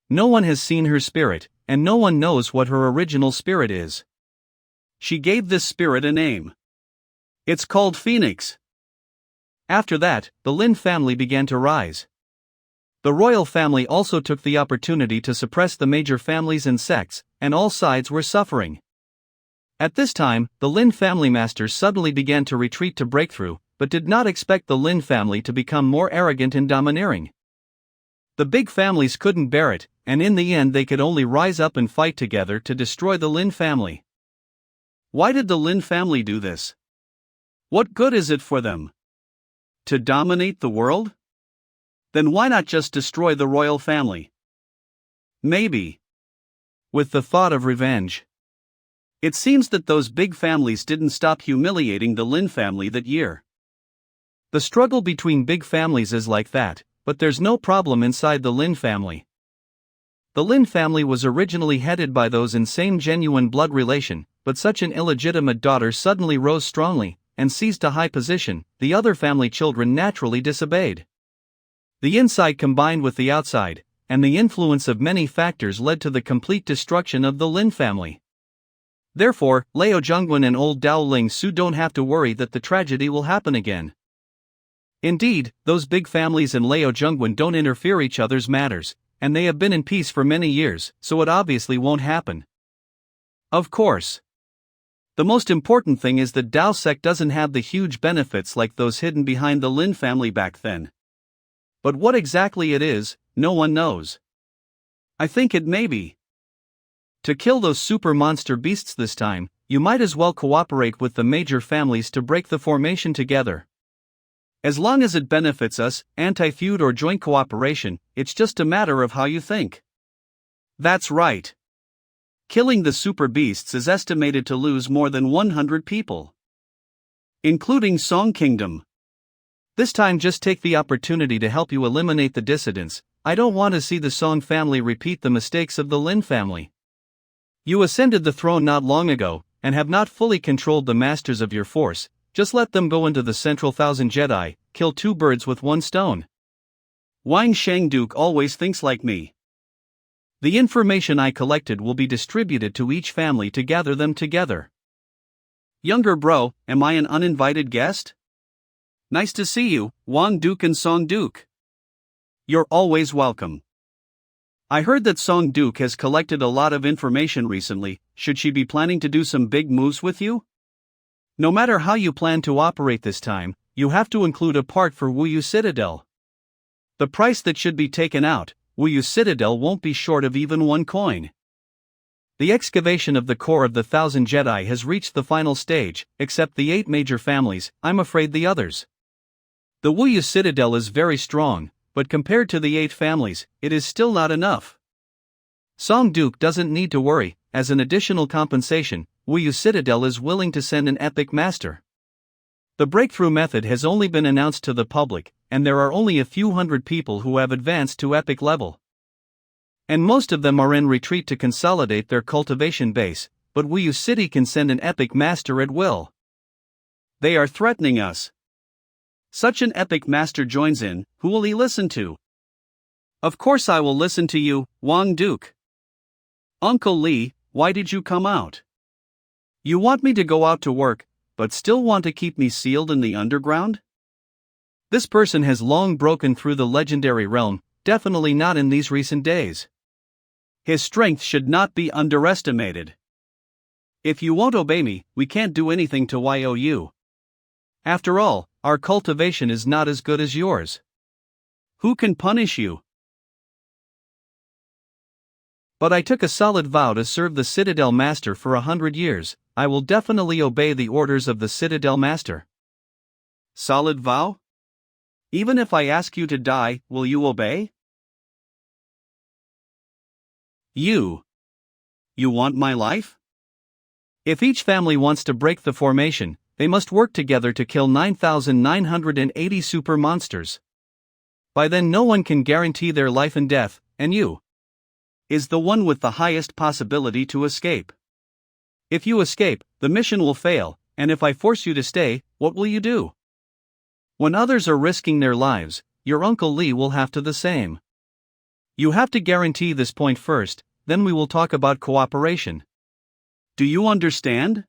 No one has seen her spirit, and no one knows what her original spirit is. She gave this spirit a name. It's called Phoenix. After that, the Lin family began to rise. The royal family also took the opportunity to suppress the major families and sects, and all sides were suffering. At this time, the Lin family masters suddenly began to retreat to breakthrough, but did not expect the Lin family to become more arrogant and domineering. The big families couldn't bear it, and in the end they could only rise up and fight together to destroy the Lin family. Why did the Lin family do this? What good is it for them? To dominate the world? Then why not just destroy the royal family? Maybe with the thought of revenge. It seems that those big families didn't stop humiliating the Lin family that year. The struggle between big families is like that, but there's no problem inside the Lin family. The Lin family was originally headed by those in same genuine blood relation, but such an illegitimate daughter suddenly rose strongly and seized a high position. The other family children naturally disobeyed. The inside combined with the outside, and the influence of many factors led to the complete destruction of the Lin family. Therefore, Liu Zhongwen and old Dao Ling Su don't have to worry that the tragedy will happen again. Indeed, those big families and Liu Zhongwen don't interfere each other's matters, and they have been in peace for many years, so it obviously won't happen. Of course. The most important thing is that Dao sect doesn't have the huge benefits like those hidden behind the Lin family back then. But what exactly it is, no one knows. I think it may be. To kill those super monster beasts this time, you might as well cooperate with the major families to break the formation together. As long as it benefits us, anti-feud or joint cooperation, it's just a matter of how you think. That's right. Killing the super beasts is estimated to lose more than 100 people. Including Song Kingdom. This time just take the opportunity to help you eliminate the dissidents. I don't want to see the Song family repeat the mistakes of the Lin family. You ascended the throne not long ago, and have not fully controlled the masters of your force. Just let them go into the central 1,000 Jedi, kill 2 birds with 1 stone. Wang Shangduke always thinks like me. The information I collected will be distributed to each family to gather them together. Younger bro, am I an uninvited guest? Nice to see you, Wang Duke and Song Duke. You're always welcome. I heard that Song Duke has collected a lot of information recently. Should she be planning to do some big moves with you? No matter how you plan to operate this time, you have to include a part for Wuyou Citadel. The price that should be taken out, Wuyou Citadel won't be short of even 1 coin. The excavation of the core of the 1,000 Jedi has reached the final stage, except the 8 major families. I'm afraid the others. The Wuyou Citadel is very strong, but compared to the 8 families, it is still not enough. Song Duke doesn't need to worry. As an additional compensation, Wuyou Citadel is willing to send an epic master. The breakthrough method has only been announced to the public, and there are only a few hundred people who have advanced to epic level. And most of them are in retreat to consolidate their cultivation base, but Wuyou City can send an epic master at will. They are threatening us. Such an epic master joins in, who will he listen to? Of course I will listen to you, Wang Duke. Uncle Li, why did you come out? You want me to go out to work, but still want to keep me sealed in the underground? This person has long broken through the legendary realm, definitely not in these recent days. His strength should not be underestimated. If you won't obey me, we can't do anything to Wuyou. After all, our cultivation is not as good as yours. Who can punish you? But I took a solid vow to serve the Citadel Master for 100 years. I will definitely obey the orders of the Citadel Master. Solid vow? Even if I ask you to die, will you obey? You want my life? If each family wants to break the formation, they must work together to kill 9,980 super monsters. By then no one can guarantee their life and death, and you is the one with the highest possibility to escape. If you escape, the mission will fail, and if I force you to stay, what will you do? When others are risking their lives, your Uncle Li will have to the same. You have to guarantee this point first, then we will talk about cooperation. Do you understand?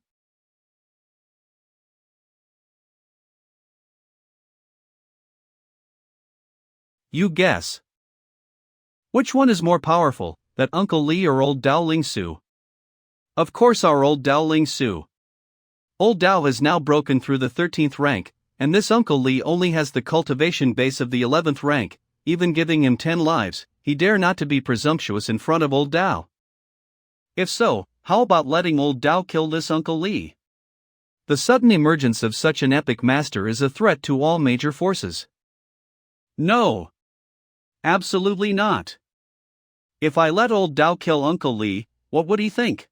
You guess. Which one is more powerful, that Uncle Li or old Dao Ling Su? Of course, our old Dao Ling Su. Old Dao has now broken through the 13th rank, and this Uncle Li only has the cultivation base of the 11th rank, even giving him 10 lives. He dare not to be presumptuous in front of old Dao. If so, how about letting old Dao kill this Uncle Li? The sudden emergence of such an epic master is a threat to all major forces. No. Absolutely not. If I let old Dao kill Uncle Li, what would he think?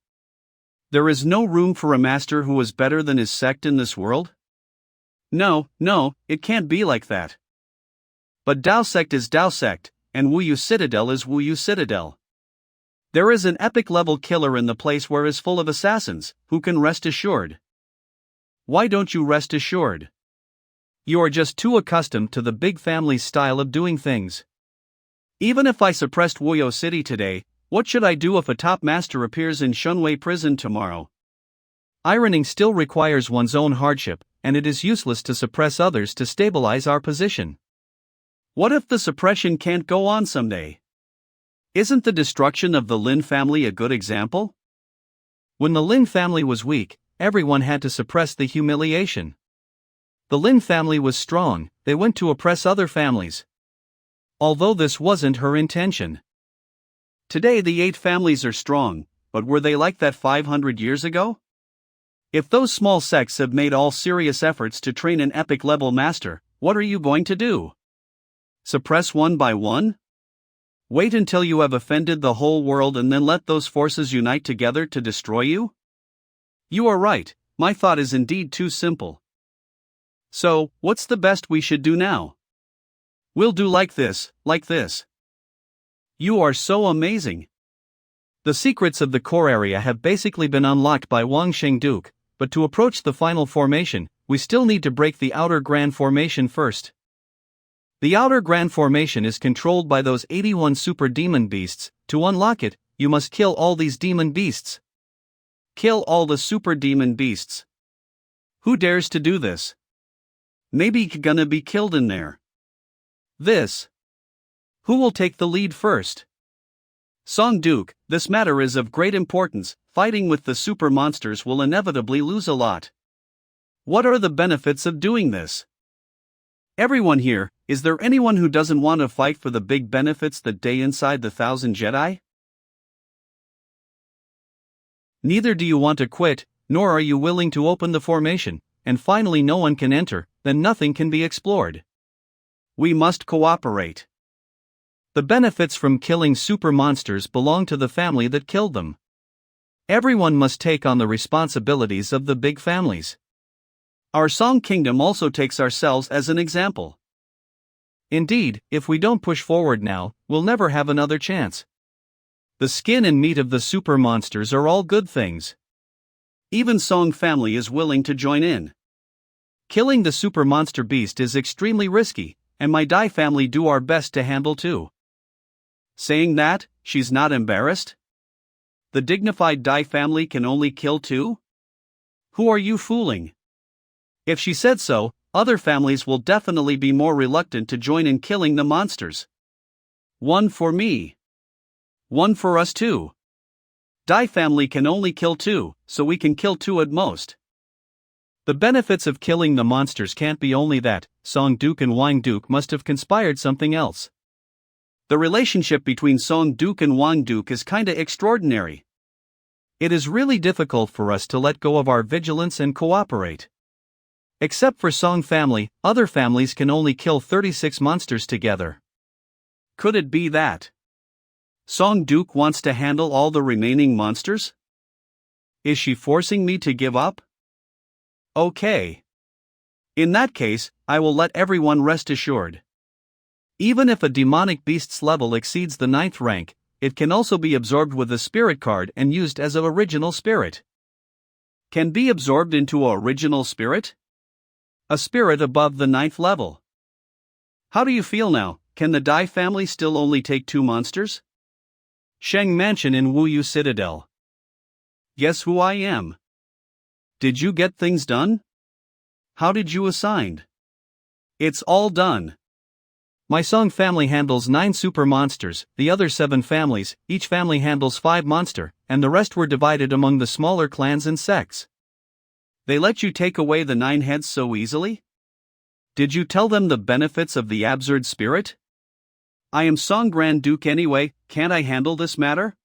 There is no room for a master who is better than his sect in this world? No, it can't be like that. But Dao sect is Dao sect, and Wuyou Citadel is Wuyou Citadel. There is an epic level killer in the place where is full of assassins, who can rest assured. Why don't you rest assured? You are just too accustomed to the big family's style of doing things. Even if I suppressed Wuyou City today, what should I do if a top master appears in Shunwei prison tomorrow? Ironing still requires one's own hardship, and it is useless to suppress others to stabilize our position. What if the suppression can't go on someday? Isn't the destruction of the Lin family a good example? When the Lin family was weak, everyone had to suppress the humiliation. The Lin family was strong, they went to oppress other families. Although this wasn't her intention. Today the 8 families are strong, but were they like that 500 years ago? If those small sects have made all serious efforts to train an epic level master, what are you going to do? Suppress one by one? Wait until you have offended the whole world and then let those forces unite together to destroy you? You are right, my thought is indeed too simple. So, what's the best we should do now? We'll do like this. You are so amazing. The secrets of the core area have basically been unlocked by Wang Shengduke, but to approach the final formation, we still need to break the outer grand formation first. The outer grand formation is controlled by those 81 super demon beasts. To unlock it, you must kill all these demon beasts. Kill all the super demon beasts. Who dares to do this? Maybe gonna be killed in there. Who will take the lead first? Song Duke, this matter is of great importance. Fighting with the super monsters will inevitably lose a lot. What are the benefits of doing this? Everyone here, is there anyone who doesn't want to fight for the big benefits that day inside the 1,000 Jedi? Neither do you want to quit, nor are you willing to open the formation, and finally no one can enter, then nothing can be explored. We must cooperate. The benefits from killing super monsters belong to the family that killed them. Everyone must take on the responsibilities of the big families. Our Song Kingdom also takes ourselves as an example. Indeed, if we don't push forward now, we'll never have another chance. The skin and meat of the super monsters are all good things. Even Song family is willing to join in. Killing the super monster beast is extremely risky, and my Dai family do our best to handle too. Saying that, she's not embarrassed? The dignified Dai family can only kill 2? Who are you fooling? If she said so, other families will definitely be more reluctant to join in killing the monsters. 1 for me. 1 for us too. Dai family can only kill 2, so we can kill 2 at most. The benefits of killing the monsters can't be only that. Song Duke and Wang Duke must have conspired something else. The relationship between Song Duke and Wang Duke is kinda extraordinary. It is really difficult for us to let go of our vigilance and cooperate. Except for Song family, other families can only kill 36 monsters together. Could it be that Song Duke wants to handle all the remaining monsters? Is she forcing me to give up? Okay. In that case, I will let everyone rest assured. Even if a demonic beast's level exceeds the 9th rank, it can also be absorbed with a spirit card and used as an original spirit. Can be absorbed into an original spirit? A spirit above the 9th level. How do you feel now? Can the Dai family still only take 2 monsters? Sheng Mansion in Wuyou Citadel. Guess who I am? Did you get things done? How did you assign? It's all done. My Song family handles 9 super monsters, the other 7 families, each family handles 5 monster, and the rest were divided among the smaller clans and sects. They let you take away the 9 heads so easily? Did you tell them the benefits of the absurd spirit? I am Song Grand Duke anyway, can't I handle this matter?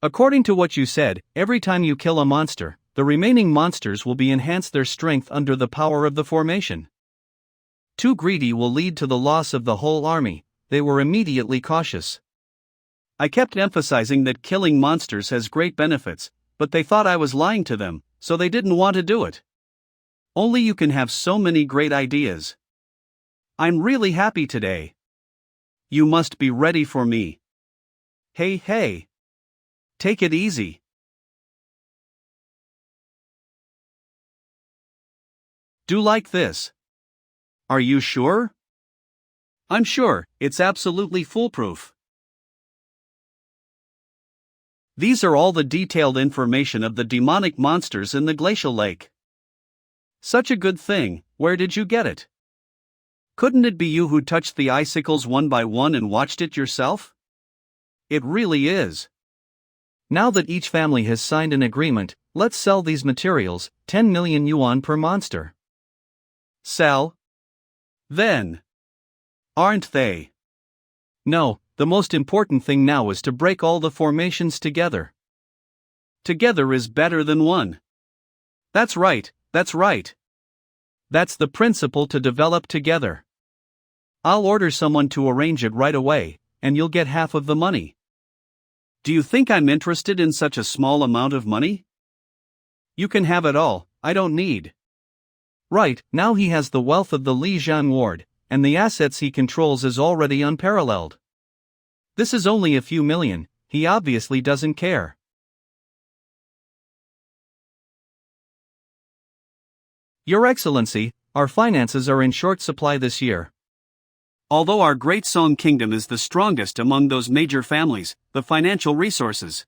According to what you said, every time you kill a monster, the remaining monsters will be enhanced their strength under the power of the formation. Too greedy will lead to the loss of the whole army. They were immediately cautious. I kept emphasizing that killing monsters has great benefits, but they thought I was lying to them, so they didn't want to do it. Only you can have so many great ideas. I'm really happy today. You must be ready for me. Hey. Take it easy. Do like this. Are you sure? I'm sure, it's absolutely foolproof. These are all the detailed information of the demonic monsters in the glacial lake. Such a good thing, where did you get it? Couldn't it be you who touched the icicles one by one and watched it yourself? It really is. Now that each family has signed an agreement, let's sell these materials, 10 million yuan per monster. Sell? Then. Aren't they? No, the most important thing now is to break all the formations together. Together is better than one. That's right. That's the principle to develop together. I'll order someone to arrange it right away, and you'll get half of the money. Do you think I'm interested in such a small amount of money? You can have it all, I don't need. Right, now he has the wealth of the Li Zhan ward, and the assets he controls is already unparalleled. This is only a few million, he obviously doesn't care. Your Excellency, our finances are in short supply this year. Although our great Song Kingdom is the strongest among those major families, the financial resources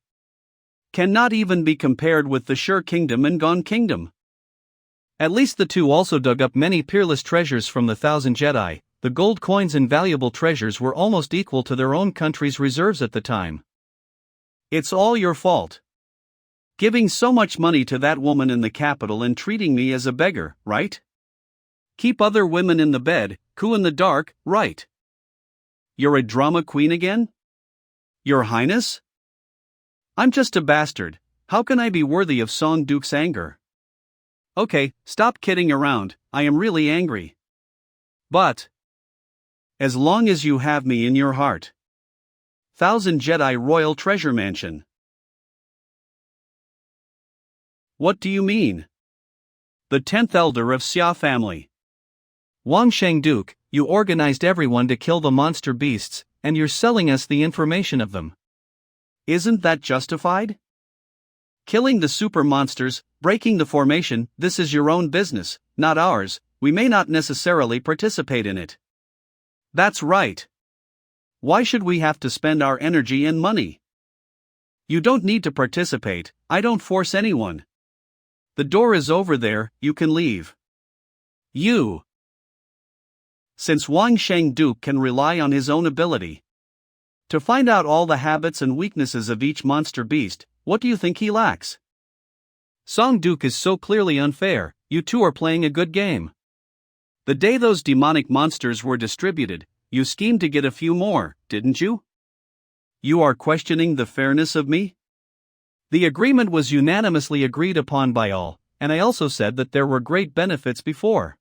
cannot even be compared with the Sure Kingdom and Gong Kingdom. At least the two also dug up many peerless treasures from the 1,000 Jedi. The gold coins and valuable treasures were almost equal to their own country's reserves at the time. It's all your fault. Giving so much money to that woman in the capital and treating me as a beggar, right? Keep other women in the bed, coo in the dark, right? You're a drama queen again? Your Highness? I'm just a bastard, how can I be worthy of Song Duke's anger? Okay, stop kidding around, I am really angry. But as long as you have me in your heart. 1,000 Jedi Royal Treasure Mansion. What do you mean? The 10th elder of Xia family. Wang Sheng Duke, you organized everyone to kill the monster beasts, and you're selling us the information of them. Isn't that justified? Killing the super monsters, breaking the formation, this is your own business, not ours, we may not necessarily participate in it. That's right. Why should we have to spend our energy and money? You don't need to participate, I don't force anyone. The door is over there, you can leave. You. Since Wang Sheng Duke can rely on his own ability to find out all the habits and weaknesses of each monster beast, what do you think he lacks? Song Duke is so clearly unfair, you two are playing a good game. The day those demonic monsters were distributed, you schemed to get a few more, didn't you? You are questioning the fairness of me? The agreement was unanimously agreed upon by all, and I also said that there were great benefits before.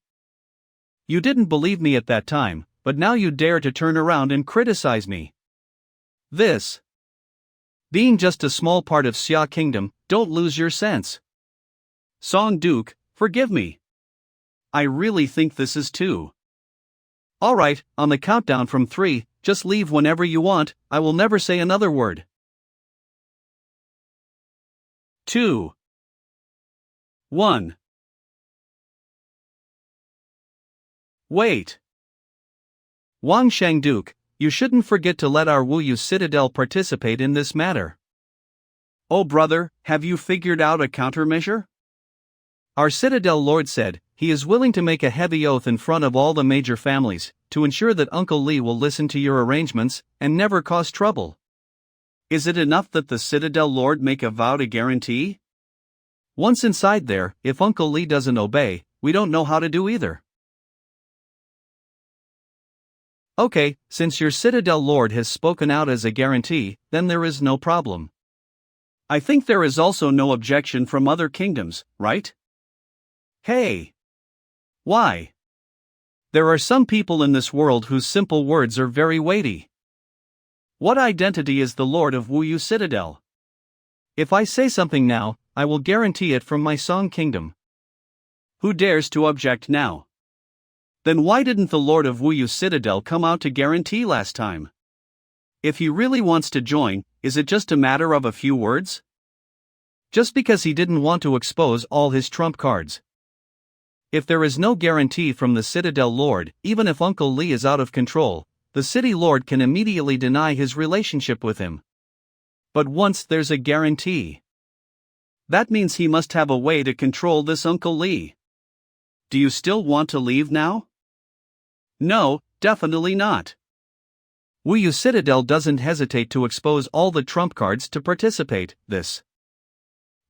You didn't believe me at that time, but now you dare to turn around and criticize me. This being just a small part of Xia Kingdom, don't lose your sense. Song Duke, forgive me. I really think this is too. Alright, on the countdown from 3, just leave whenever you want, I will never say another word. 2. 1. Wait. Wang Sheng Duke, you shouldn't forget to let our Wuyu Citadel participate in this matter. Oh brother, have you figured out a countermeasure? Our Citadel Lord said he is willing to make a heavy oath in front of all the major families to ensure that Uncle Li will listen to your arrangements and never cause trouble. Is it enough that the Citadel Lord make a vow to guarantee? Once inside there, if Uncle Li doesn't obey, we don't know how to do either. Okay, since your Citadel Lord has spoken out as a guarantee, then there is no problem. I think there is also no objection from other kingdoms, right? Hey! Why? There are some people in this world whose simple words are very weighty. What identity is the Lord of Wuyou Citadel? If I say something now, I will guarantee it from my Song Kingdom. Who dares to object now? Then why didn't the Lord of Wuyou Citadel come out to guarantee last time? If he really wants to join, is it just a matter of a few words? Just because he didn't want to expose all his trump cards. If there is no guarantee from the Citadel Lord, even if Uncle Li is out of control, the City Lord can immediately deny his relationship with him. But once there's a guarantee, that means he must have a way to control this Uncle Li. Do you still want to leave now? No, definitely not. Wuyou Citadel doesn't hesitate to expose all the trump cards to participate this.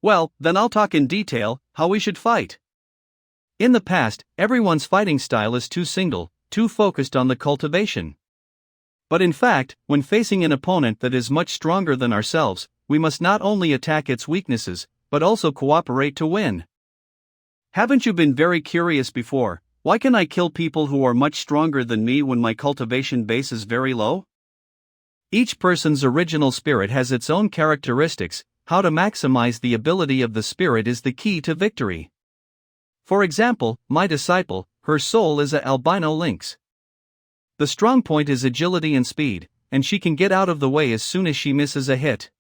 Well, then I'll talk in detail how we should fight. In the past, everyone's fighting style is too single, too focused on the cultivation. But in fact, when facing an opponent that is much stronger than ourselves, we must not only attack its weaknesses, but also cooperate to win. Haven't you been very curious before? Why can I kill people who are much stronger than me when my cultivation base is very low? Each person's original spirit has its own characteristics. How to maximize the ability of the spirit is the key to victory. For example, my disciple, her soul is a albino lynx. The strong point is agility and speed, and she can get out of the way as soon as she misses a hit.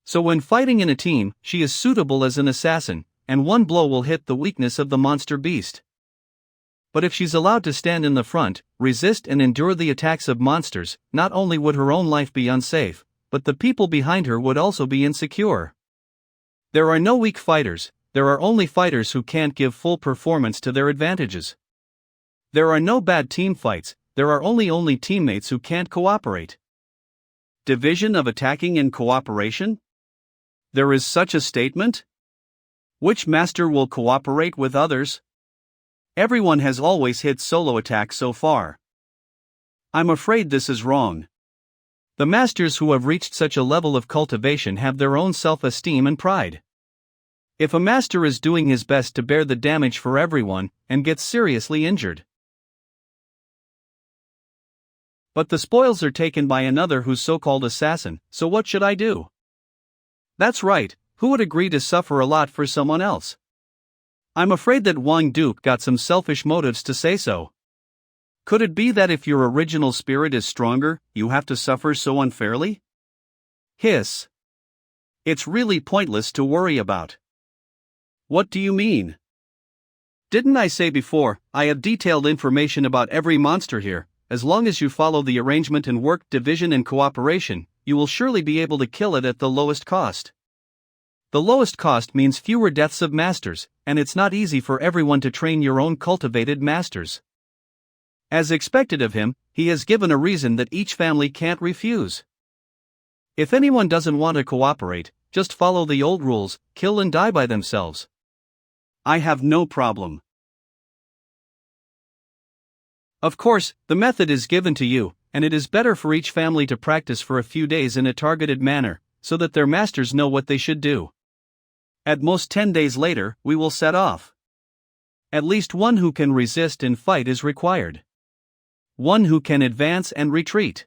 So when fighting in a team, she is suitable as an assassin, and one blow will hit the weakness of the monster beast. But if she's allowed to stand in the front, resist and endure the attacks of monsters, not only would her own life be unsafe, but the people behind her would also be insecure. There are no weak fighters, there are only fighters who can't give full performance to their advantages. There are no bad team fights, there are only teammates who can't cooperate. Division of attacking and cooperation? There is such a statement? Which master will cooperate with others? Everyone has always hit solo attacks so far. I'm afraid this is wrong. The masters who have reached such a level of cultivation have their own self-esteem and pride. If a master is doing his best to bear the damage for everyone, and gets seriously injured, but the spoils are taken by another who's so-called assassin, so what should I do? That's right, who would agree to suffer a lot for someone else? I'm afraid that Wang Duke got some selfish motives to say so. Could it be that if your original spirit is stronger, you have to suffer so unfairly? Hiss. It's really pointless to worry about. What do you mean? Didn't I say before, I have detailed information about every monster here. As long as you follow the arrangement and work division and cooperation, you will surely be able to kill it at the lowest cost. The lowest cost means fewer deaths of masters, and it's not easy for everyone to train your own cultivated masters. As expected of him, he has given a reason that each family can't refuse. If anyone doesn't want to cooperate, just follow the old rules, kill and die by themselves. I have no problem. Of course, the method is given to you, and it is better for each family to practice for a few days in a targeted manner, so that their masters know what they should do. At most 10 days later, we will set off. At least one who can resist and fight is required. One who can advance and retreat.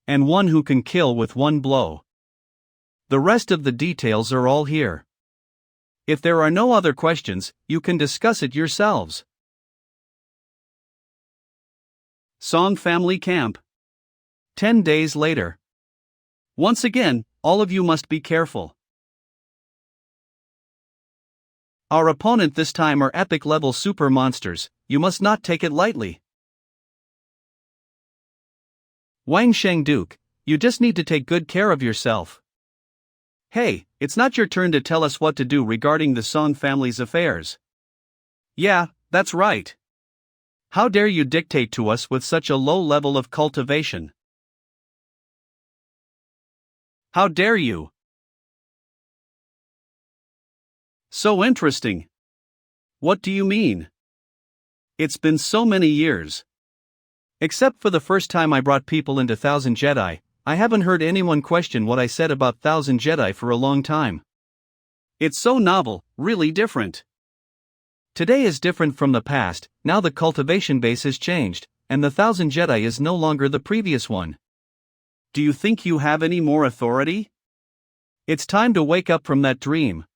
And one who can kill with one blow. The rest of the details are all here. If there are no other questions, you can discuss it yourselves. Song Family Camp. 10 days later. Once again, all of you must be careful. Our opponent this time are epic level super monsters, you must not take it lightly. Wang Sheng Duke, you just need to take good care of yourself. Hey, it's not your turn to tell us what to do regarding the Song family's affairs. Yeah, that's right. How dare you dictate to us with such a low level of cultivation? How dare you? So interesting. What do you mean? It's been so many years. Except for the first time I brought people into Thousand Jedi, I haven't heard anyone question what I said about Thousand Jedi for a long time. It's so novel, really different. Today is different from the past. Now the cultivation base has changed, and the Thousand Jedi is no longer the previous one. Do you think you have any more authority? It's time to wake up from that dream.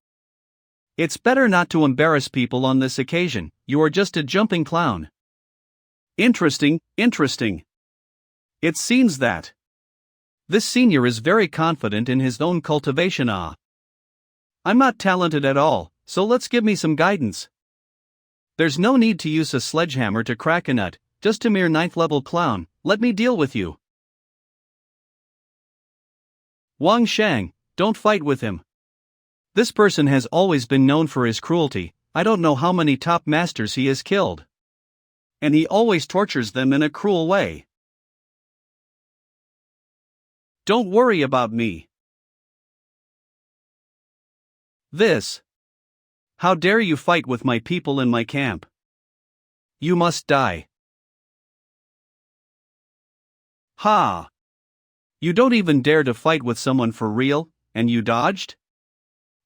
It's better not to embarrass people on this occasion. You are just a jumping clown. Interesting. It seems that this senior is very confident in his own cultivation. I'm not talented at all, so let's give me some guidance. There's no need to use a sledgehammer to crack a nut, just a mere 9th level clown. Let me deal with you. Wang Shang, don't fight with him. This person has always been known for his cruelty. I don't know how many top masters he has killed. And he always tortures them in a cruel way. Don't worry about me. How dare you fight with my people in my camp? You must die. Ha! You don't even dare to fight with someone for real, and you dodged?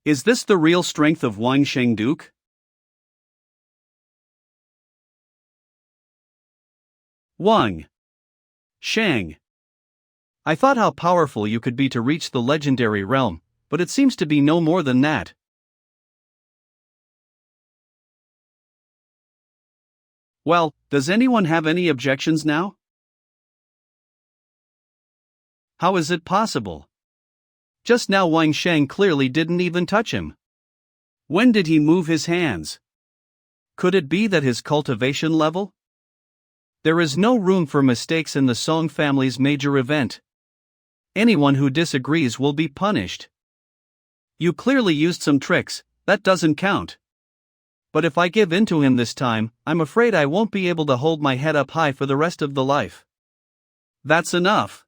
Is this the real strength of Wang Sheng Duke? Wang Sheng. I thought how powerful you could be to reach the legendary realm, but it seems to be no more than that. Well, does anyone have any objections now? How is it possible? Just now Wang Sheng clearly didn't even touch him. When did he move his hands? Could it be that his cultivation level? There is no room for mistakes in the Song family's major event. Anyone who disagrees will be punished. You clearly used some tricks, that doesn't count. But if I give in to him this time, I'm afraid I won't be able to hold my head up high for the rest of the life. That's enough.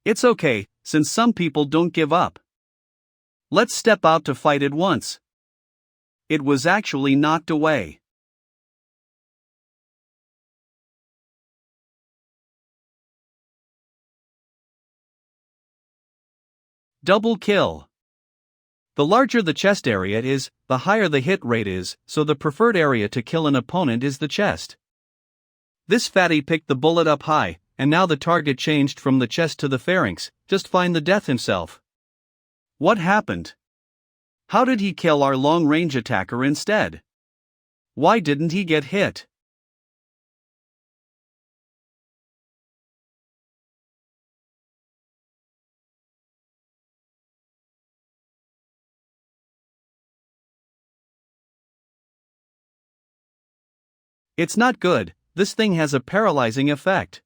It's okay, since some people don't give up. Let's step out to fight at once. It was actually knocked away. Double kill. The larger the chest area is, the higher the hit rate is, so the preferred area to kill an opponent is the chest. This fatty picked the bullet up high, and now the target changed from the chest to the pharynx. Just find the death himself. What happened? How did he kill our long-range attacker instead? Why didn't he get hit? It's not good. This thing has a paralyzing effect.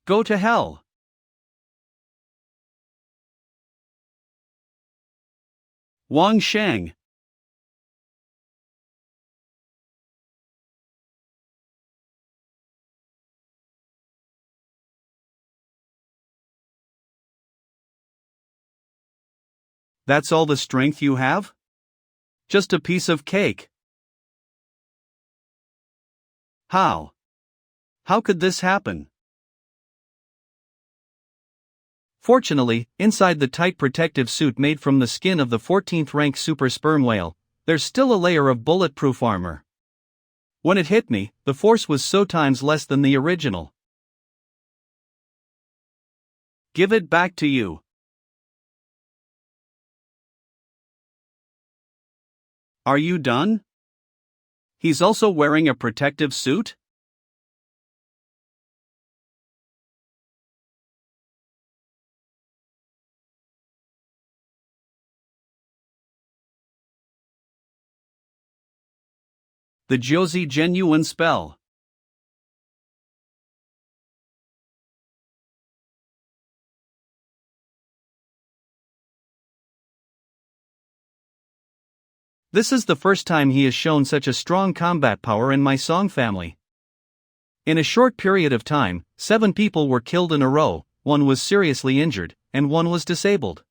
Go to hell. Wang Shang. That's all the strength you have? Just a piece of cake. How? How could this happen? Fortunately, inside the tight protective suit made from the skin of the 14th rank super sperm whale, there's still a layer of bulletproof armor. When it hit me, the force was so times less than the original. Give it back to you. Are you done? He's also wearing a protective suit? The Jozi Genuine Spell. This is the first time he has shown such a strong combat power in my song family. In a short period of time, 7 people were killed in a row, 1 was seriously injured, and 1 was disabled.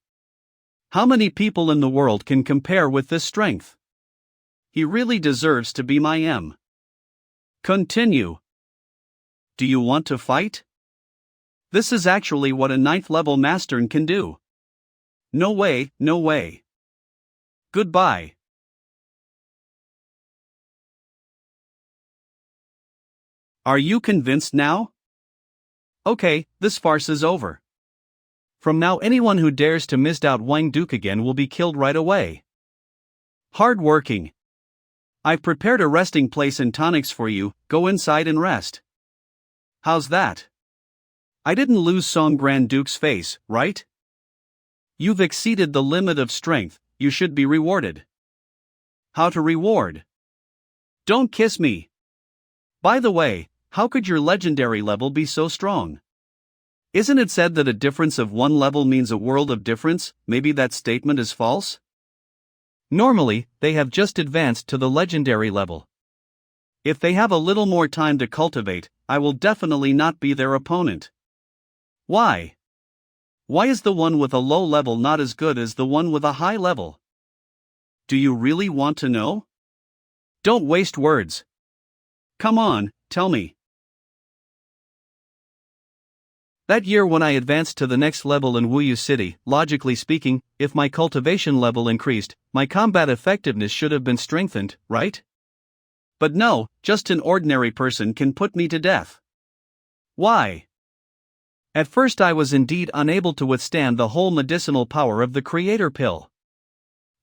How many people in the world can compare with this strength? He really deserves to be my M. Continue. Do you want to fight? This is actually what a 9th level master can do. No way, no way. Goodbye. Are you convinced now? Okay, this farce is over. From now anyone who dares to misdoubt Wang Duke again will be killed right away. Hard working. I've prepared a resting place and tonics for you, go inside and rest. How's that? I didn't lose Song Grand Duke's face, right? You've exceeded the limit of strength, you should be rewarded. How to reward? Don't kiss me. By the way, how could your legendary level be so strong? Isn't it said that a difference of 1 level means a world of difference? Maybe that statement is false? Normally, they have just advanced to the legendary level. If they have a little more time to cultivate, I will definitely not be their opponent. Why? Why is the one with a low level not as good as the one with a high level? Do you really want to know? Don't waste words. Come on, tell me. That year when I advanced to the next level in Wuyou City, logically speaking, if my cultivation level increased, my combat effectiveness should have been strengthened, right? But no, just an ordinary person can put me to death. Why? At first I was indeed unable to withstand the whole medicinal power of the creator pill.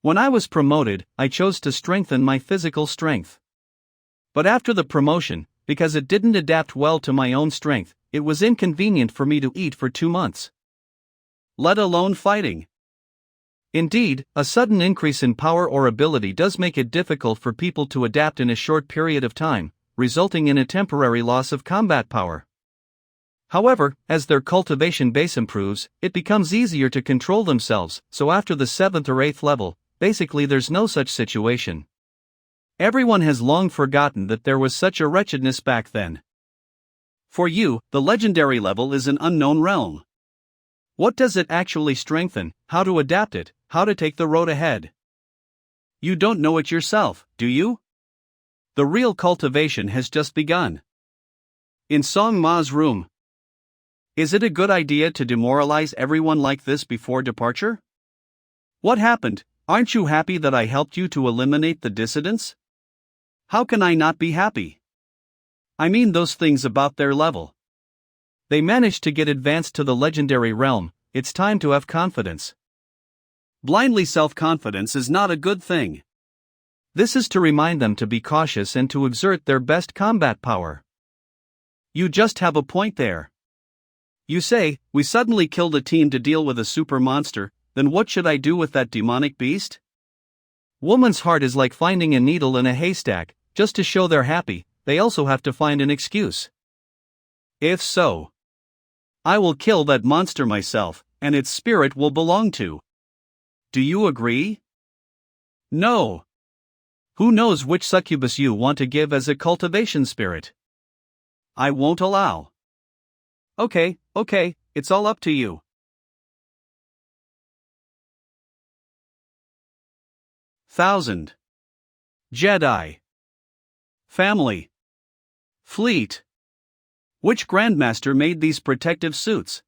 When I was promoted, I chose to strengthen my physical strength. But after the promotion, because it didn't adapt well to my own strength, it was inconvenient for me to eat for 2 months. Let alone fighting. Indeed, a sudden increase in power or ability does make it difficult for people to adapt in a short period of time, resulting in a temporary loss of combat power. However, as their cultivation base improves, it becomes easier to control themselves, so after the 7th or 8th level, basically there's no such situation. Everyone has long forgotten that there was such a wretchedness back then. For you, the legendary level is an unknown realm. What does it actually strengthen, how to adapt it, how to take the road ahead? You don't know it yourself, do you? The real cultivation has just begun. In Song Ma's room. Is it a good idea to demoralize everyone like this before departure? What happened? Aren't you happy that I helped you to eliminate the dissidents? How can I not be happy? I mean those things about their level. They managed to get advanced to the legendary realm, it's time to have confidence. Blindly self-confidence is not a good thing. This is to remind them to be cautious and to exert their best combat power. You just have a point there. You say, we suddenly killed a team to deal with a super monster, then what should I do with that demonic beast? Woman's heart is like finding a needle in a haystack, just to show they're happy, they also have to find an excuse. If so, I will kill that monster myself, and its spirit will belong to. Do you agree? No. Who knows which succubus you want to give as a cultivation spirit? I won't allow. Okay, it's all up to you. Thousand. Jedi. Family. Fleet. Which Grandmaster made these protective suits?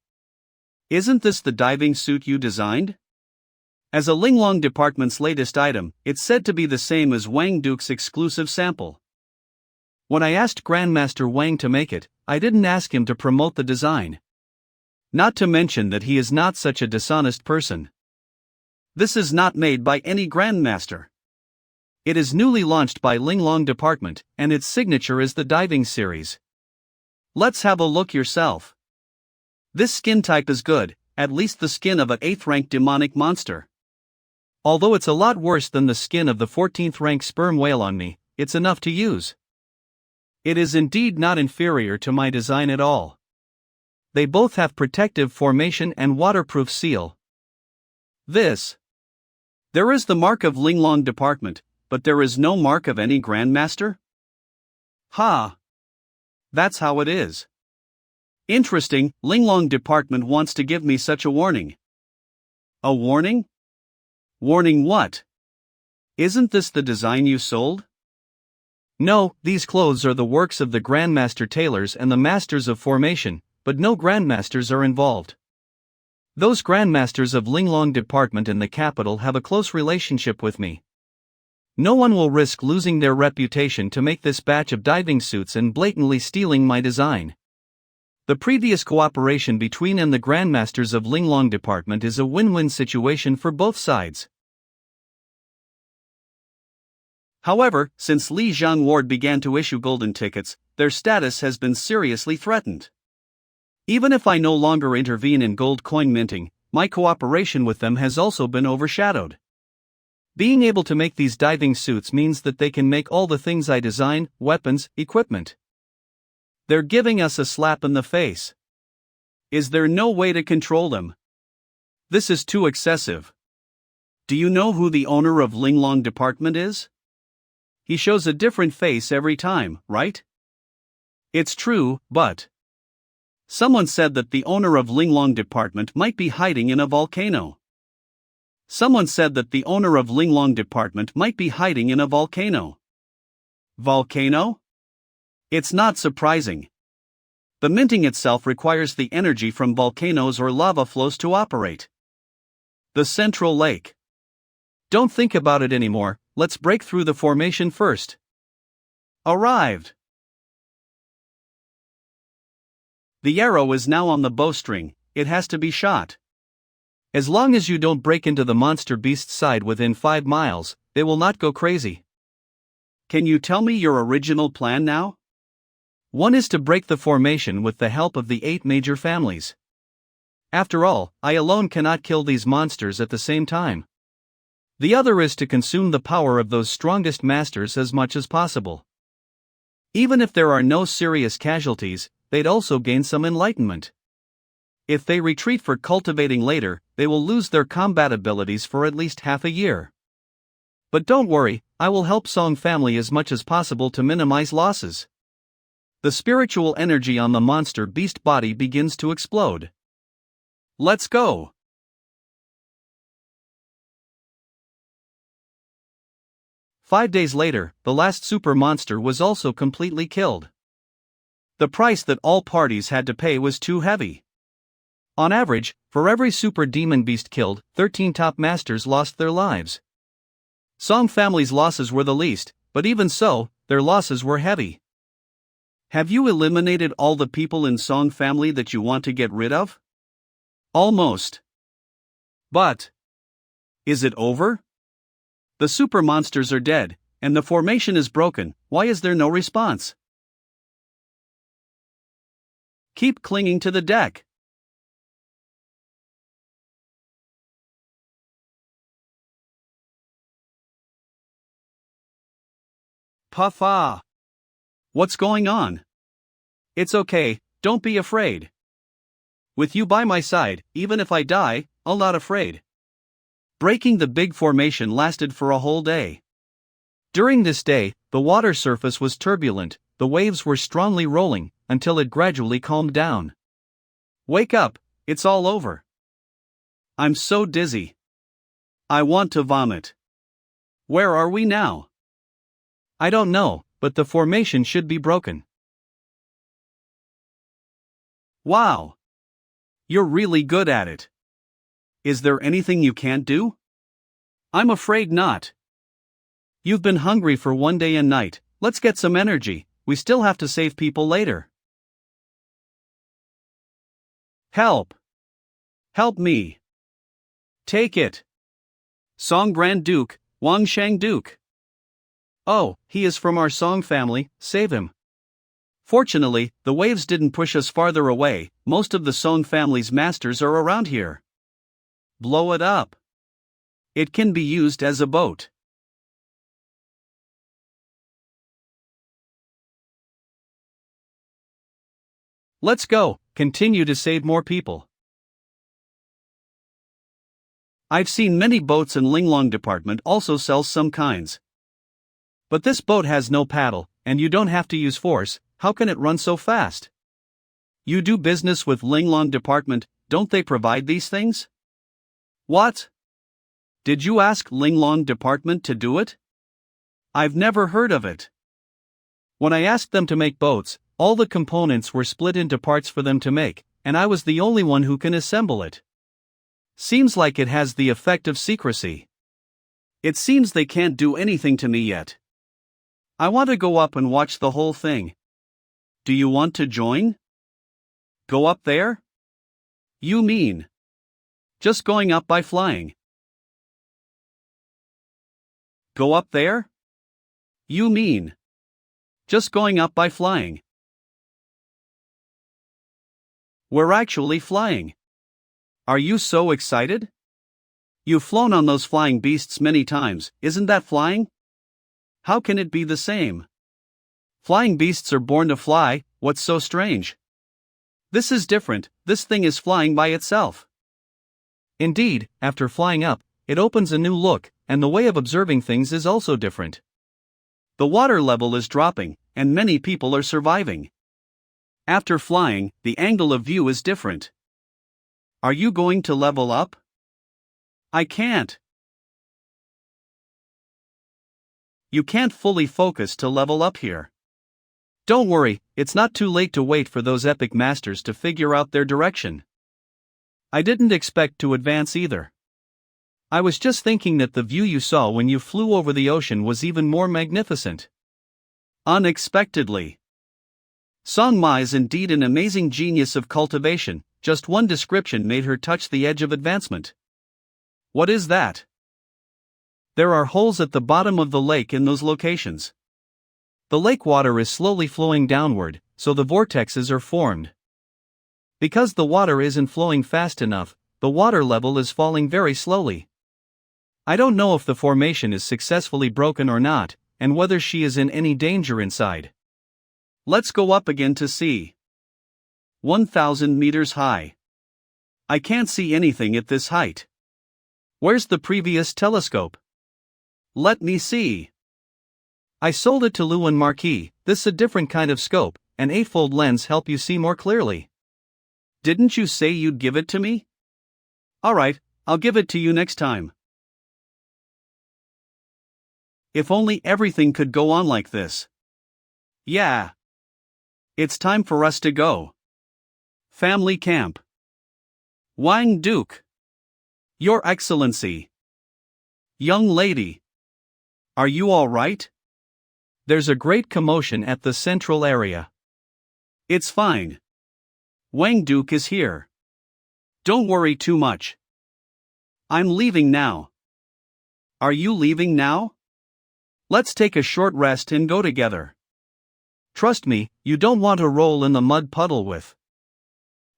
Isn't this the diving suit you designed? As a Lin-Huan department's latest item, it's said to be the same as Wang Duke's exclusive sample. When I asked Grandmaster Wang to make it, I didn't ask him to promote the design. Not to mention that he is not such a dishonest person. This is not made by any Grandmaster. It is newly launched by Lin-Huan department, and its signature is the diving series. Let's have a look yourself. This skin type is good, at least the skin of an 8th rank demonic monster. Although it's a lot worse than the skin of the 14th rank sperm whale on me, it's enough to use. It is indeed not inferior to my design at all. They both have protective formation and waterproof seal. There is the mark of Ling-Long department, but there is no mark of any Grandmaster? Ha! That's how it is. Interesting, Ling-Long department wants to give me such a warning. A warning? Warning what? Isn't this the design you sold? No, these clothes are the works of the Grandmaster tailors and the Masters of Formation, but no Grandmasters are involved. Those Grandmasters of Ling-Long department in the capital have a close relationship with me. No one will risk losing their reputation to make this batch of diving suits and blatantly stealing my design. The previous cooperation between and the Grandmasters of Ling-Long department is a win-win situation for both sides. However, since Li Zhang Ward began to issue golden tickets, their status has been seriously threatened. Even if I no longer intervene in gold coin minting, my cooperation with them has also been overshadowed. Being able to make these diving suits means that they can make all the things I design, weapons, equipment. They're giving us a slap in the face. Is there no way to control them? This is too excessive. Do you know who the owner of Ling-Long department is? He shows a different face every time, right? It's true, but someone said that the owner of Ling-Long department might be hiding in a volcano. Someone said that the owner of Ling-Long department might be hiding in a volcano. Volcano? It's not surprising. The minting itself requires the energy from volcanoes or lava flows to operate. The Central Lake. Don't think about it anymore, let's break through the formation first. Arrived. The arrow is now on the bowstring, it has to be shot. As long as you don't break into the monster beast's side within 5 miles, they will not go crazy. Can you tell me your original plan now? One is to break the formation with the help of the 8 major families. After all, I alone cannot kill these monsters at the same time. The other is to consume the power of those strongest masters as much as possible. Even if there are no serious casualties, they'd also gain some enlightenment. If they retreat for cultivating later, they will lose their combat abilities for at least half a year. But don't worry, I will help Song family as much as possible to minimize losses. The spiritual energy on the monster beast body begins to explode. Let's go! Five days later, the last super monster was also completely killed. The price that all parties had to pay was too heavy. On average, for every super demon beast killed, 13 top masters lost their lives. Song family's losses were the least, but even so, their losses were heavy. Have you eliminated all the people in Song family that you want to get rid of? Almost. But is it over? The super monsters are dead, and the formation is broken. Why is there no response? Keep clinging to the deck. Puff-ah! What's going on? It's okay, don't be afraid. With you by my side, even if I die, I'm not afraid. Breaking the big formation lasted for a whole day. During this day, the water surface was turbulent, the waves were strongly rolling, until it gradually calmed down. Wake up, it's all over. I'm so dizzy. I want to vomit. Where are we now? I don't know, but the formation should be broken. Wow! You're really good at it. Is there anything you can't do? I'm afraid not. You've been hungry for one day and night, let's get some energy, we still have to save people later. Help! Help me! Take it! Song Grand Duke, Wang Shang Duke. Oh, he is from our Song family, save him. Fortunately, the waves didn't push us farther away, most of the Song family's masters are around here. Blow it up. It can be used as a boat. Let's go, continue to save more people. I've seen many boats and Linglong department also sells some kinds. But this boat has no paddle, and you don't have to use force. How can it run so fast? You do business with Linglong department, don't they provide these things? What? Did you ask Linglong department to do it? I've never heard of it. When I asked them to make boats, all the components were split into parts for them to make, and I was the only one who can assemble it. Seems like it has the effect of secrecy. It seems they can't do anything to me yet. I want to go up and watch the whole thing. Do you want to join? Go up there? You mean just going up by flying? Go up there? You mean just going up by flying? We're actually flying. Are you so excited? You've flown on those flying beasts many times, isn't that flying? How can it be the same? Flying beasts are born to fly, what's so strange? This is different, this thing is flying by itself. Indeed, after flying up, it opens a new look, and the way of observing things is also different. The water level is dropping, and many people are surviving. After flying, the angle of view is different. Are you going to level up? I can't. You can't fully focus to level up here. Don't worry, it's not too late to wait for those epic masters to figure out their direction. I didn't expect to advance either. I was just thinking that the view you saw when you flew over the ocean was even more magnificent. Unexpectedly. Song Ma is indeed an amazing genius of cultivation, just one description made her touch the edge of advancement. What is that? There are holes at the bottom of the lake in those locations. The lake water is slowly flowing downward, so the vortexes are formed. Because the water isn't flowing fast enough, the water level is falling very slowly. I don't know if the formation is successfully broken or not, and whether she is in any danger inside. Let's go up again to see. 1,000 meters high. I can't see anything at this height. Where's the previous telescope? Let me see. I sold it to Lin-Huan Marquis. This is a different kind of scope, an 8-fold lens help you see more clearly. Didn't you say you'd give it to me? Alright, I'll give it to you next time. If only everything could go on like this. Yeah. It's time for us to go. Family camp. Wang Duke. Your Excellency. Young lady. Are you all right? There's a great commotion at the central area. It's fine. Wang Duke is here. Don't worry too much. I'm leaving now. Are you leaving now? Let's take a short rest and go together. Trust me, you don't want to roll in the mud puddle with.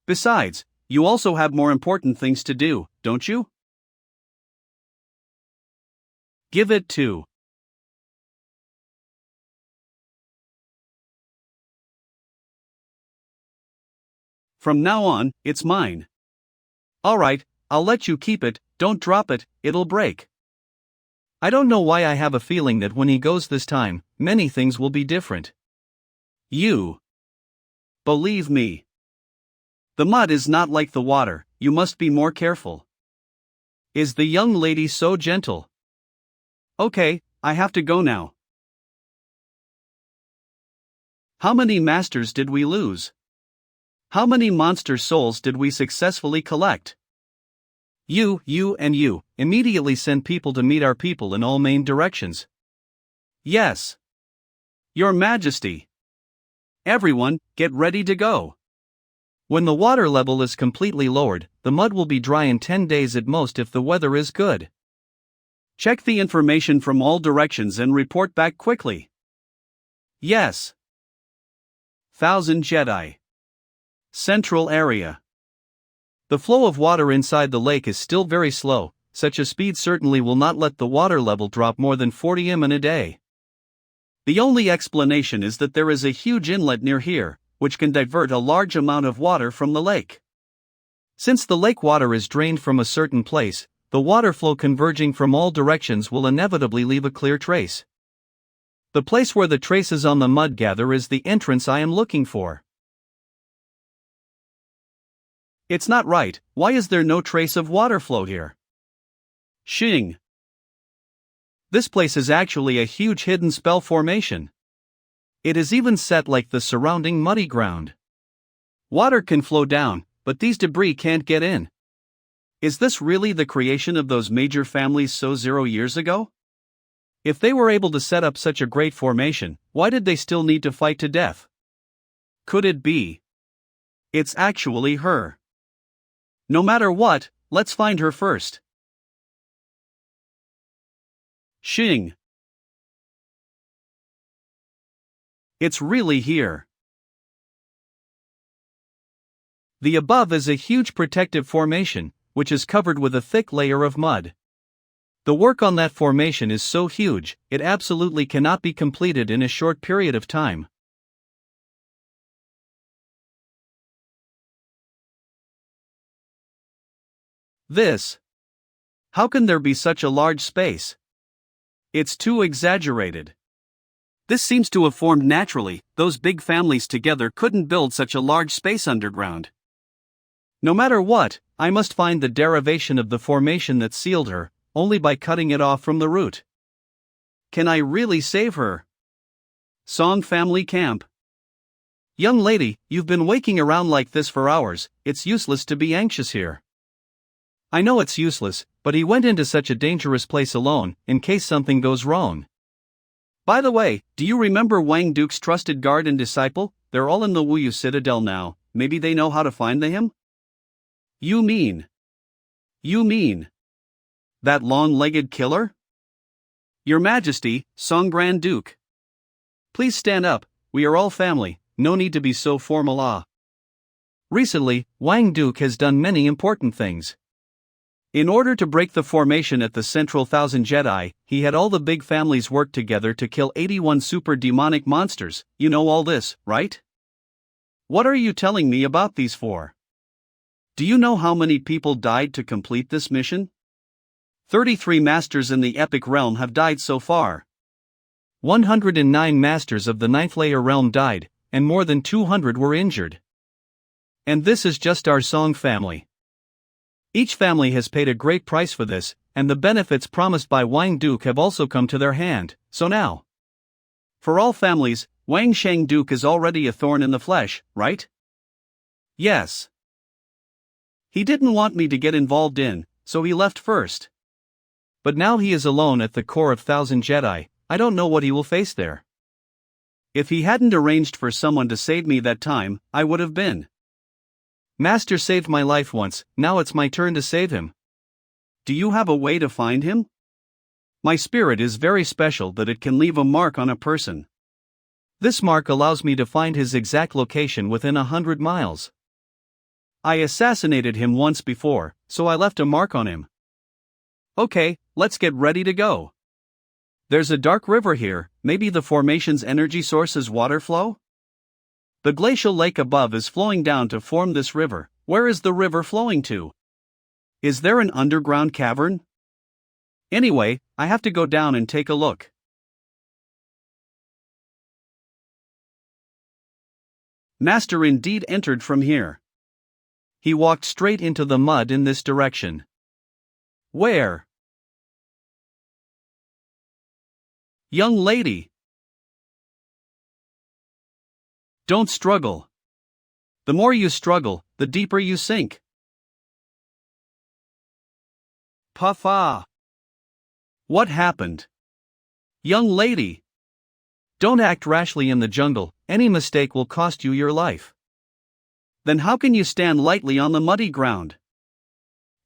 Besides, you also have more important things to do, don't you? Give it to. From now on, it's mine. Alright, I'll let you keep it, don't drop it, it'll break. I don't know why I have a feeling that when he goes this time, many things will be different. You. Believe me. The mud is not like the water, you must be more careful. Is the young lady so gentle? Okay, I have to go now. How many masters did we lose? How many monster souls did we successfully collect? You and you immediately send people to meet our people in all main directions. Yes. Your Majesty. Everyone, get ready to go. When the water level is completely lowered, the mud will be dry in 10 days at most if the weather is good. Check the information from all directions and report back quickly. Yes. 1,000 Jedi. Central area. The flow of water inside the lake is still very slow, such a speed certainly will not let the water level drop more than 40 m in a day. The only explanation is that there is a huge inlet near here, which can divert a large amount of water from the lake. Since the lake water is drained from a certain place, the water flow converging from all directions will inevitably leave a clear trace. The place where the traces on the mud gather is the entrance I am looking for. It's not right. Why is there no trace of water flow here? Xing. This place is actually a huge hidden spell formation. It is even set like the surrounding muddy ground. Water can flow down, but these debris can't get in. Is this really the creation of those major families 0 years ago? If they were able to set up such a great formation, why did they still need to fight to death? Could it be? It's actually her. No matter what, let's find her first. Xing. It's really here. The above is a huge protective formation, which is covered with a thick layer of mud. The work on that formation is so huge, it absolutely cannot be completed in a short period of time. This. How can there be such a large space? It's too exaggerated. This seems to have formed naturally. Those big families together couldn't build such a large space underground. No matter what, I must find the derivation of the formation that sealed her, only by cutting it off from the root. Can I really save her? Song Family Camp. Young lady, you've been waking around like this for hours. It's useless to be anxious here. I know it's useless, but he went into such a dangerous place alone, in case something goes wrong. By the way, do you remember Wang Duke's trusted guard and disciple? They're all in the Wuyou Citadel now. Maybe they know how to find him? You mean that long-legged killer? Your Majesty, Song Grand Duke. Please stand up, we are all family, no need to be so formal. Recently, Wang Duke has done many important things. In order to break the formation at the Central Thousand Jedi, he had all the big families work together to kill 81 super demonic monsters. You know all this, right? What are you telling me about these four? Do you know how many people died to complete this mission? 33 masters in the epic realm have died so far. 109 masters of the 9th layer realm died, and more than 200 were injured. And this is just our Song family. Each family has paid a great price for this, and the benefits promised by Wang Duke have also come to their hand, so now. For all families, Wang Shang Duke is already a thorn in the flesh, right? Yes. He didn't want me to get involved in, so he left first. But now he is alone at the core of Thousand Jedi. I don't know what he will face there. If he hadn't arranged for someone to save me that time, I would have been. Master saved my life once, now it's my turn to save him. Do you have a way to find him? My spirit is very special that it can leave a mark on a person. This mark allows me to find his exact location within 100 miles. I assassinated him once before, so I left a mark on him. Okay, let's get ready to go. There's a dark river here, maybe the formation's energy source is water flow? The glacial lake above is flowing down to form this river. Where is the river flowing to? Is there an underground cavern? Anyway, I have to go down and take a look. Master indeed entered from here. He walked straight into the mud in this direction. Where? Young lady. Don't struggle. The more you struggle, the deeper you sink. Puffa. What happened? Young lady. Don't act rashly in the jungle, any mistake will cost you your life. Then how can you stand lightly on the muddy ground?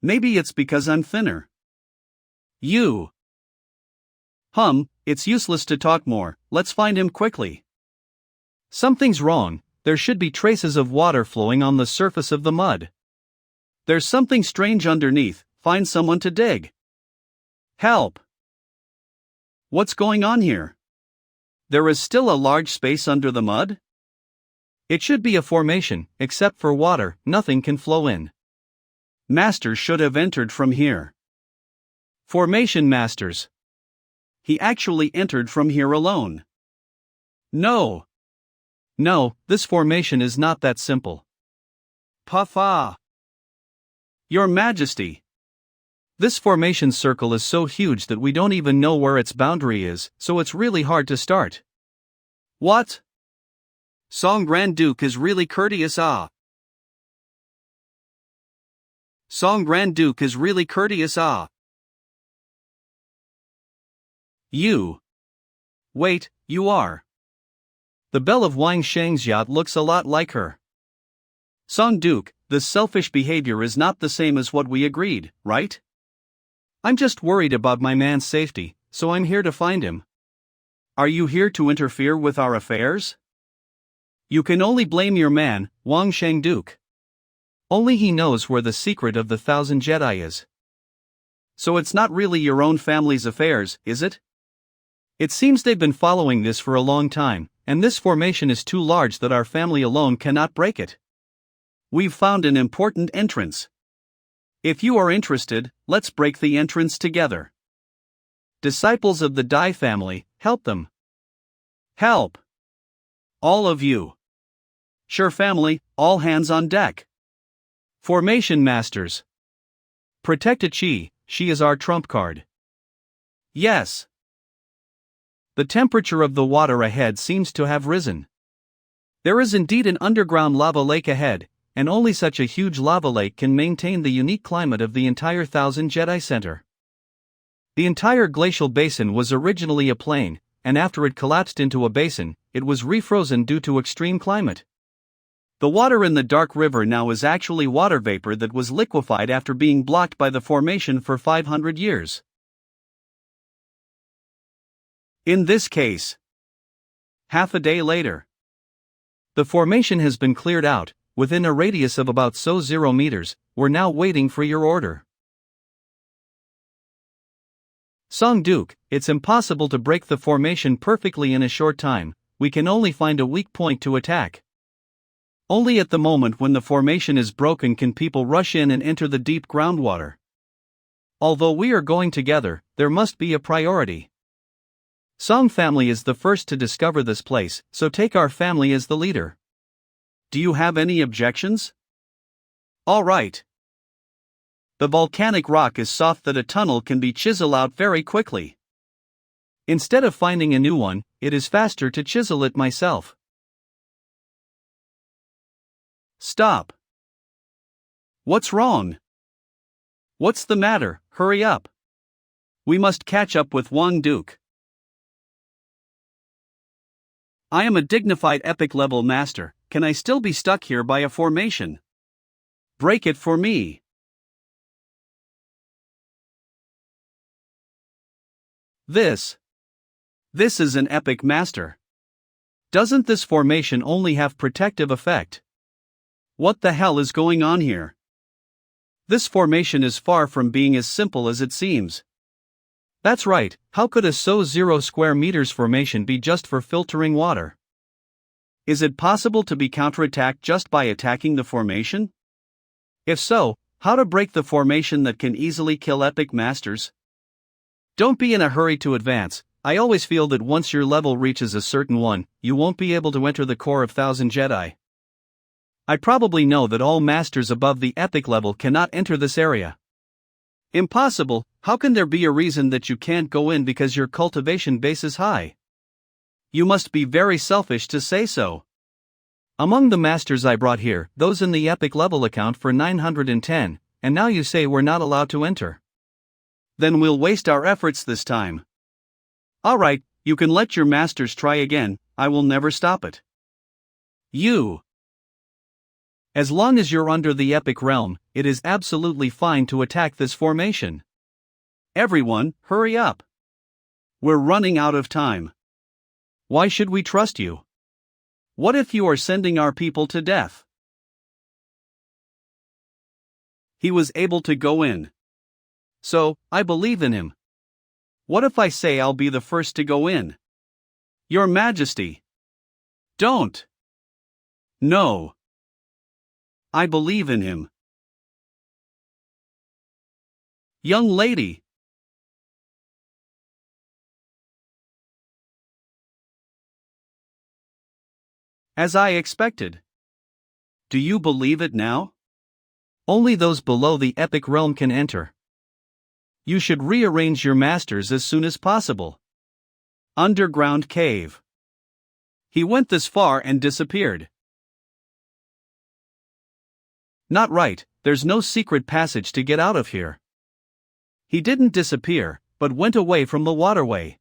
Maybe it's because I'm thinner. You. It's useless to talk more, let's find him quickly. Something's wrong, there should be traces of water flowing on the surface of the mud. There's something strange underneath, find someone to dig. Help! What's going on here? There is still a large space under the mud? It should be a formation, except for water, nothing can flow in. Master should have entered from here. Formation masters. He actually entered from here alone. No. No, this formation is not that simple. Puffa. Your Majesty. This formation circle is so huge that we don't even know where its boundary is, so it's really hard to start. What? Song Grand Duke is really courteous. Song Grand Duke is really courteous. You. Wait, you are. The belle of Wang Shang's yacht looks a lot like her. Song Duke, this selfish behavior is not the same as what we agreed, right? I'm just worried about my man's safety, so I'm here to find him. Are you here to interfere with our affairs? You can only blame your man, Wang Shang Duke. Only he knows where the secret of the 1,000 Jedi is. So it's not really your own family's affairs, is it? It seems they've been following this for a long time, and this formation is too large that our family alone cannot break it. We've found an important entrance. If you are interested, let's break the entrance together. Disciples of the Dai family, help them. Help! All of you. Sure, family, all hands on deck. Formation masters. Protect Chi, she is our trump card. Yes. The temperature of the water ahead seems to have risen. There is indeed an underground lava lake ahead, and only such a huge lava lake can maintain the unique climate of the entire 1,000 Jedi Center. The entire glacial basin was originally a plain, and after it collapsed into a basin, it was refrozen due to extreme climate. The water in the dark river now is actually water vapor that was liquefied after being blocked by the formation for 500 years. In this case, half a day later, the formation has been cleared out, within a radius of about 0 meters. We're now waiting for your order. Song Duke, it's impossible to break the formation perfectly in a short time. We can only find a weak point to attack. Only at the moment when the formation is broken can people rush in and enter the deep groundwater. Although we are going together, there must be a priority. Song family is the first to discover this place, so take our family as the leader. Do you have any objections? All right. The volcanic rock is soft that a tunnel can be chiseled out very quickly. Instead of finding a new one, it is faster to chisel it myself. Stop. What's wrong? What's the matter? Hurry up. We must catch up with Wang Duke. I am a dignified epic level master. Can I still be stuck here by a formation? Break it for me. This is an epic master. Doesn't this formation only have protective effect? What the hell is going on here? This formation is far from being as simple as it seems. That's right, how could a 0 square meters formation be just for filtering water? Is it possible to be counterattacked just by attacking the formation? If so, how to break the formation that can easily kill epic masters? Don't be in a hurry to advance. I always feel that once your level reaches a certain one, you won't be able to enter the core of 1,000 Jedi. I probably know that all masters above the epic level cannot enter this area. Impossible. How can there be a reason that you can't go in because your cultivation base is high? You must be very selfish to say so. Among the masters I brought here, those in the epic level account for 910, and now you say we're not allowed to enter. Then we'll waste our efforts this time. Alright, you can let your masters try again, I will never stop it. You. As long as you're under the epic realm, it is absolutely fine to attack this formation. Everyone, hurry up. We're running out of time. Why should we trust you? What if you are sending our people to death? He was able to go in. So, I believe in him. What if I say I'll be the first to go in? Your Majesty. Don't. No. I believe in him. Young lady. As I expected. Do you believe it now? Only those below the epic realm can enter. You should rearrange your masters as soon as possible. Underground cave. He went this far and disappeared. Not right, there's no secret passage to get out of here. He didn't disappear, but went away from the waterway.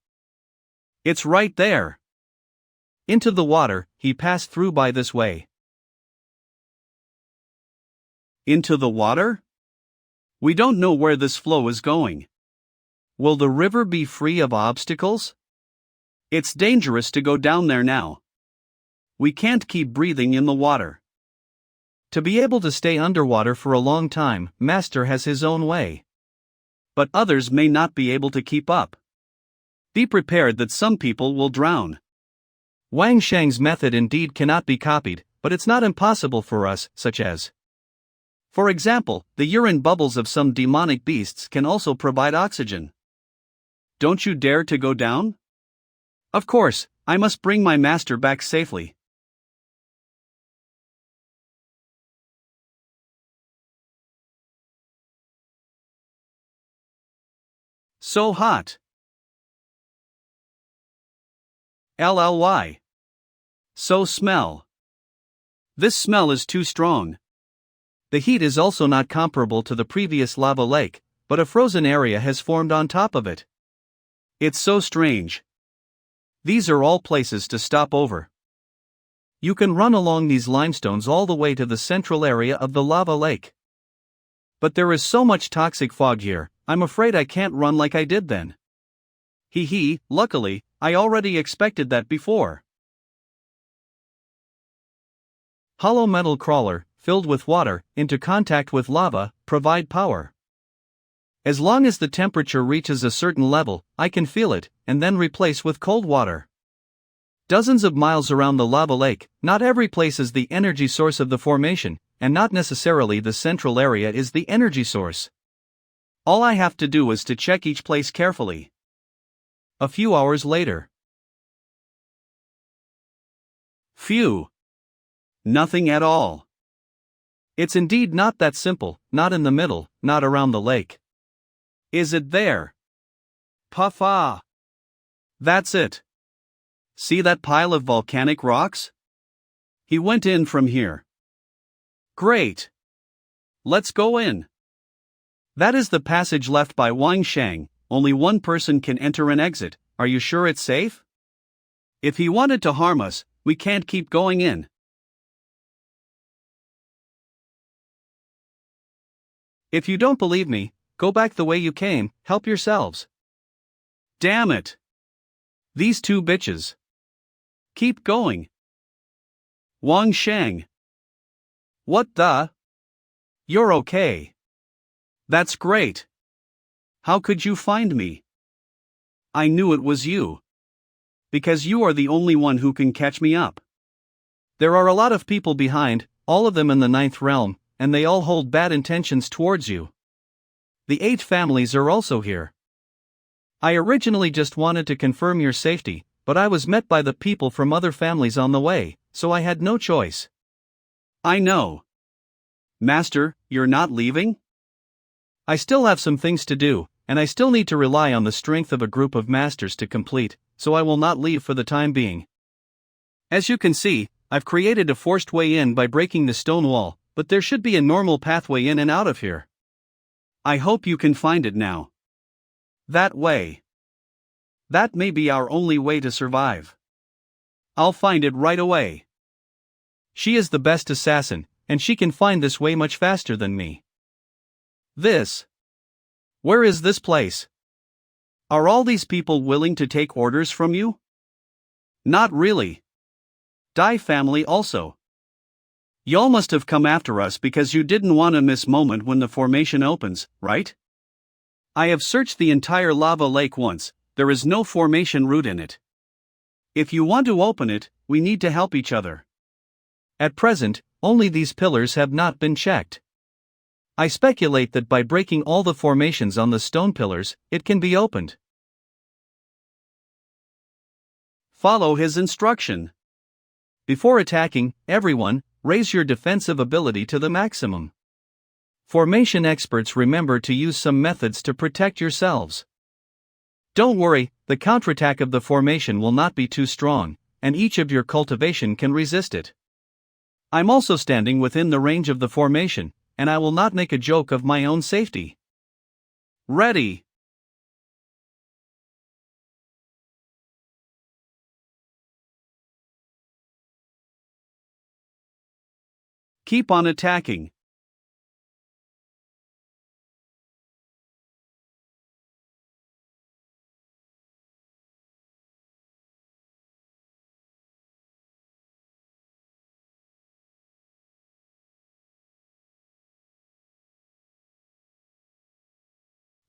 It's right there. Into the water, he passed through by this way. Into the water? We don't know where this flow is going. Will the river be free of obstacles? It's dangerous to go down there now. We can't keep breathing in the water. To be able to stay underwater for a long time, Master has his own way. But others may not be able to keep up. Be prepared that some people will drown. Wang Shang's method indeed cannot be copied, but it's not impossible for us, such as. For example, the urine bubbles of some demonic beasts can also provide oxygen. Don't you dare to go down? Of course, I must bring my master back safely. So hot. LLY. So smell. This smell is too strong. The heat is also not comparable to the previous lava lake, but a frozen area has formed on top of it. It's so strange. These are all places to stop over. You can run along these limestones all the way to the central area of the lava lake. But there is so much toxic fog here, I'm afraid I can't run like I did then. Luckily, I already expected that before. Hollow metal crawler, filled with water, into contact with lava, provide power. As long as the temperature reaches a certain level, I can feel it, and then replace with cold water. Dozens of miles around the lava lake, not every place is the energy source of the formation, and not necessarily the central area is the energy source. All I have to do is to check each place carefully. A few hours later. Phew. Nothing at all. It's indeed not that simple, not in the middle, not around the lake. Is it there? Puff-ah. That's it. See that pile of volcanic rocks? He went in from here. Great. Let's go in. That is the passage left by Wang Shang. Only one person can enter and exit. Are you sure it's safe? If he wanted to harm us, we can't keep going in. If you don't believe me, go back the way you came, help yourselves. Damn it. These two bitches. Keep going. Wang Shang. What the? You're okay. That's great. How could you find me? I knew it was you. Because you are the only one who can catch me up. There are a lot of people behind, all of them in the ninth realm, and they all hold bad intentions towards you. The 8 families are also here. I originally just wanted to confirm your safety, but I was met by the people from other families on the way, so I had no choice. I know. Master, you're not leaving? I still have some things to do, and I still need to rely on the strength of a group of masters to complete, so I will not leave for the time being. As you can see, I've created a forced way in by breaking the stone wall, but there should be a normal pathway in and out of here. I hope you can find it now. That way. That may be our only way to survive. I'll find it right away. She is the best assassin, and she can find this way much faster than me. This. Where is this place? Are all these people willing to take orders from you? Not really. Dai family also. Y'all must have come after us because you didn't want to miss moment when the formation opens, right? I have searched the entire lava lake once, there is no formation route in it. If you want to open it, we need to help each other. At present, only these pillars have not been checked. I speculate that by breaking all the formations on the stone pillars, it can be opened. Follow his instruction. Before attacking, everyone, raise your defensive ability to the maximum. Formation experts remember to use some methods to protect yourselves. Don't worry, the counterattack of the formation will not be too strong, and each of your cultivation can resist it. I'm also standing within the range of the formation, and I will not make a joke of my own safety. Ready. Keep on attacking.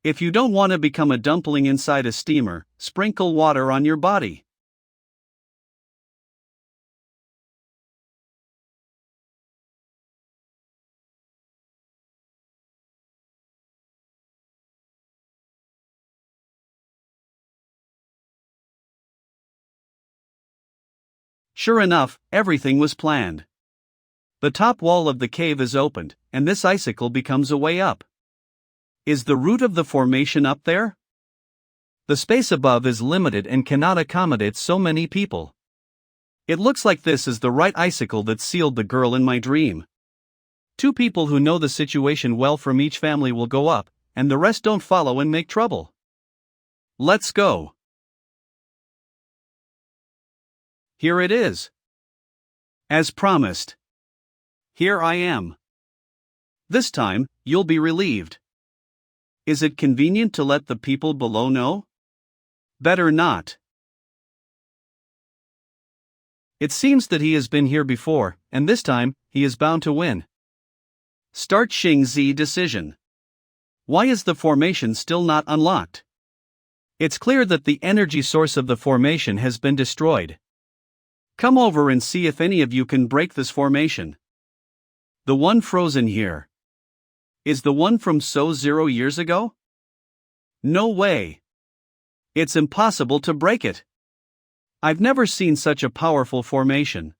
If you don't want to become a dumpling inside a steamer, sprinkle water on your body. Sure enough, everything was planned. The top wall of the cave is opened, and this icicle becomes a way up. Is the root of the formation up there? The space above is limited and cannot accommodate so many people. It looks like this is the right icicle that sealed the girl in my dream. 2 people who know the situation well from each family will go up, and the rest don't follow and make trouble. Let's go. Here it is. As promised. Here I am. This time, you'll be relieved. Is it convenient to let the people below know? Better not. It seems that he has been here before, and this time, he is bound to win. Start Xingzi decision. Why is the formation still not unlocked? It's clear that the energy source of the formation has been destroyed. Come over and see if any of you can break this formation. The one frozen here. Is the one from so 0 years ago? No way. It's impossible to break it. I've never seen such a powerful formation.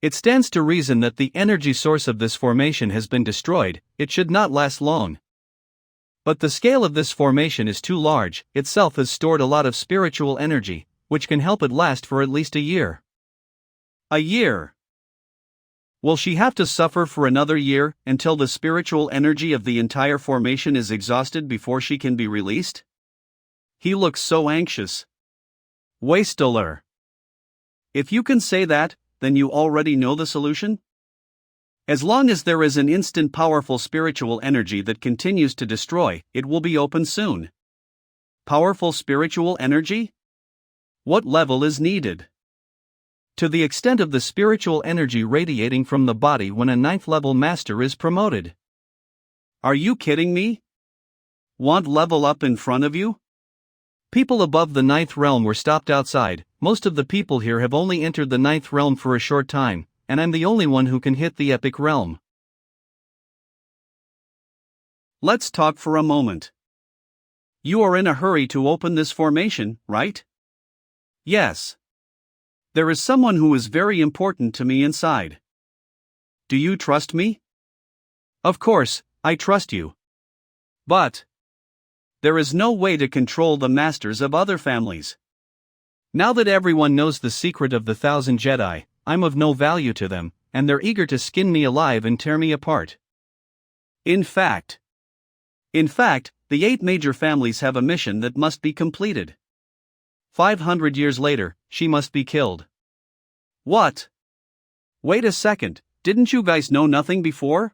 It stands to reason that the energy source of this formation has been destroyed. It should not last long. But the scale of this formation is too large, itself has stored a lot of spiritual energy, which can help it last for at least a year. A year? Will she have to suffer for another year, until the spiritual energy of the entire formation is exhausted before she can be released? He looks so anxious. Wastler. If you can say that, then you already know the solution? As long as there is an instant powerful spiritual energy that continues to destroy, it will be open soon. Powerful spiritual energy? What level is needed? To the extent of the spiritual energy radiating from the body when a 9th level master is promoted. Are you kidding me? Want level up in front of you? People above the 9th realm were stopped outside. Most of the people here have only entered the 9th realm for a short time, and I'm the only one who can hit the epic realm. Let's talk for a moment. You are in a hurry to open this formation, right? Yes. There is someone who is very important to me inside. Do you trust me? Of course, I trust you. But there is no way to control the masters of other families. Now that everyone knows the secret of the 1,000 Jedi, I'm of no value to them, and they're eager to skin me alive and tear me apart. In fact, the 8 major families have a mission that must be completed. 500 years later, she must be killed. What? Wait a second, didn't you guys know nothing before?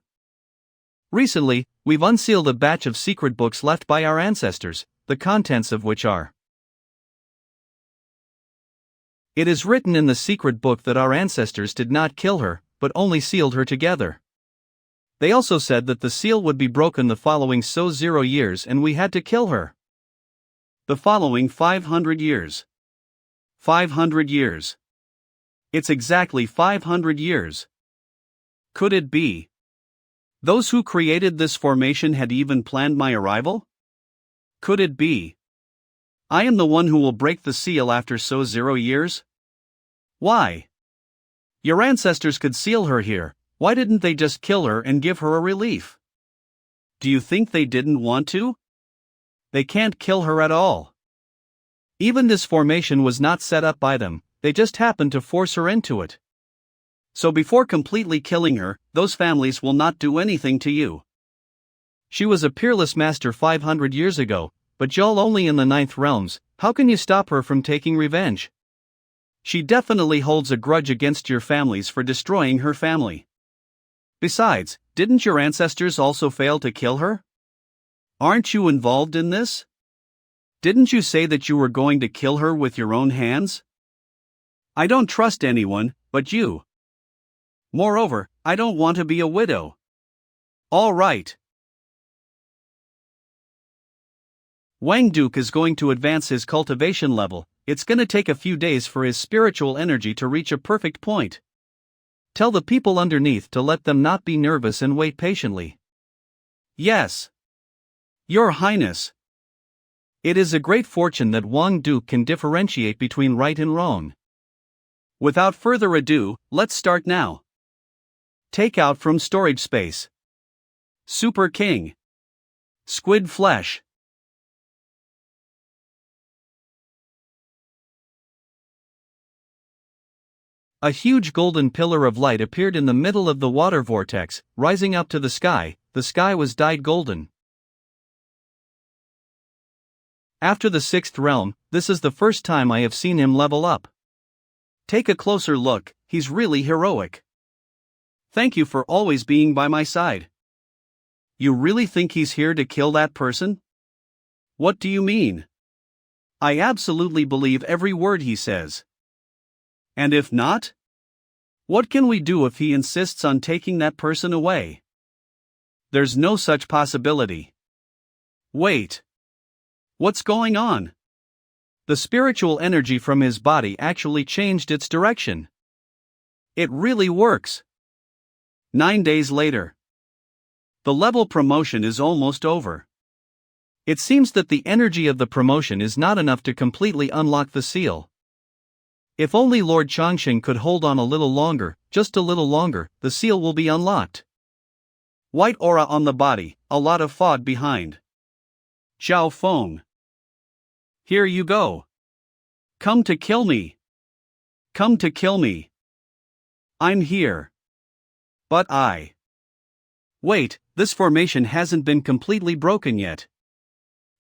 Recently, we've unsealed a batch of secret books left by our ancestors, the contents of which are. It is written in the secret book that our ancestors did not kill her, but only sealed her together. They also said that the seal would be broken the following 0 years and we had to kill her. The following 500 years. 500 years. It's exactly 500 years. Could it be those who created this formation had even planned my arrival? Could it be I am the one who will break the seal after so 0 years? Why? Your ancestors could seal her here, why didn't they just kill her and give her a relief? Do you think they didn't want to? They can't kill her at all. Even this formation was not set up by them, they just happened to force her into it. So before completely killing her, those families will not do anything to you. She was a peerless master 500 years ago, but you're only in the 9th realms, how can you stop her from taking revenge? She definitely holds a grudge against your families for destroying her family. Besides, didn't your ancestors also fail to kill her? Aren't you involved in this? Didn't you say that you were going to kill her with your own hands? I don't trust anyone, but you. Moreover, I don't want to be a widow. All right. Wang Duke is going to advance his cultivation level, it's gonna take a few days for his spiritual energy to reach a perfect point. Tell the people underneath to let them not be nervous and wait patiently. Yes. Your Highness. It is a great fortune that Wang Duke can differentiate between right and wrong. Without further ado, let's start now. Take out from storage space. Super King. Squid flesh. A huge golden pillar of light appeared in the middle of the water vortex, rising up to the sky was dyed golden. After the 6th realm, this is the first time I have seen him level up. Take a closer look, he's really heroic. Thank you for always being by my side. You really think he's here to kill that person? What do you mean? I absolutely believe every word he says. And if not? What can we do if he insists on taking that person away? There's no such possibility. Wait. What's going on? The spiritual energy from his body actually changed its direction. It really works. 9 days later. The level promotion is almost over. It seems that the energy of the promotion is not enough to completely unlock the seal. If only Lord Changsheng could hold on a little longer, just a little longer, the seal will be unlocked. White aura on the body, a lot of fog behind. Zhao Feng. Here you go. Come to kill me. Come to kill me. I'm here. But Wait, this formation hasn't been completely broken yet.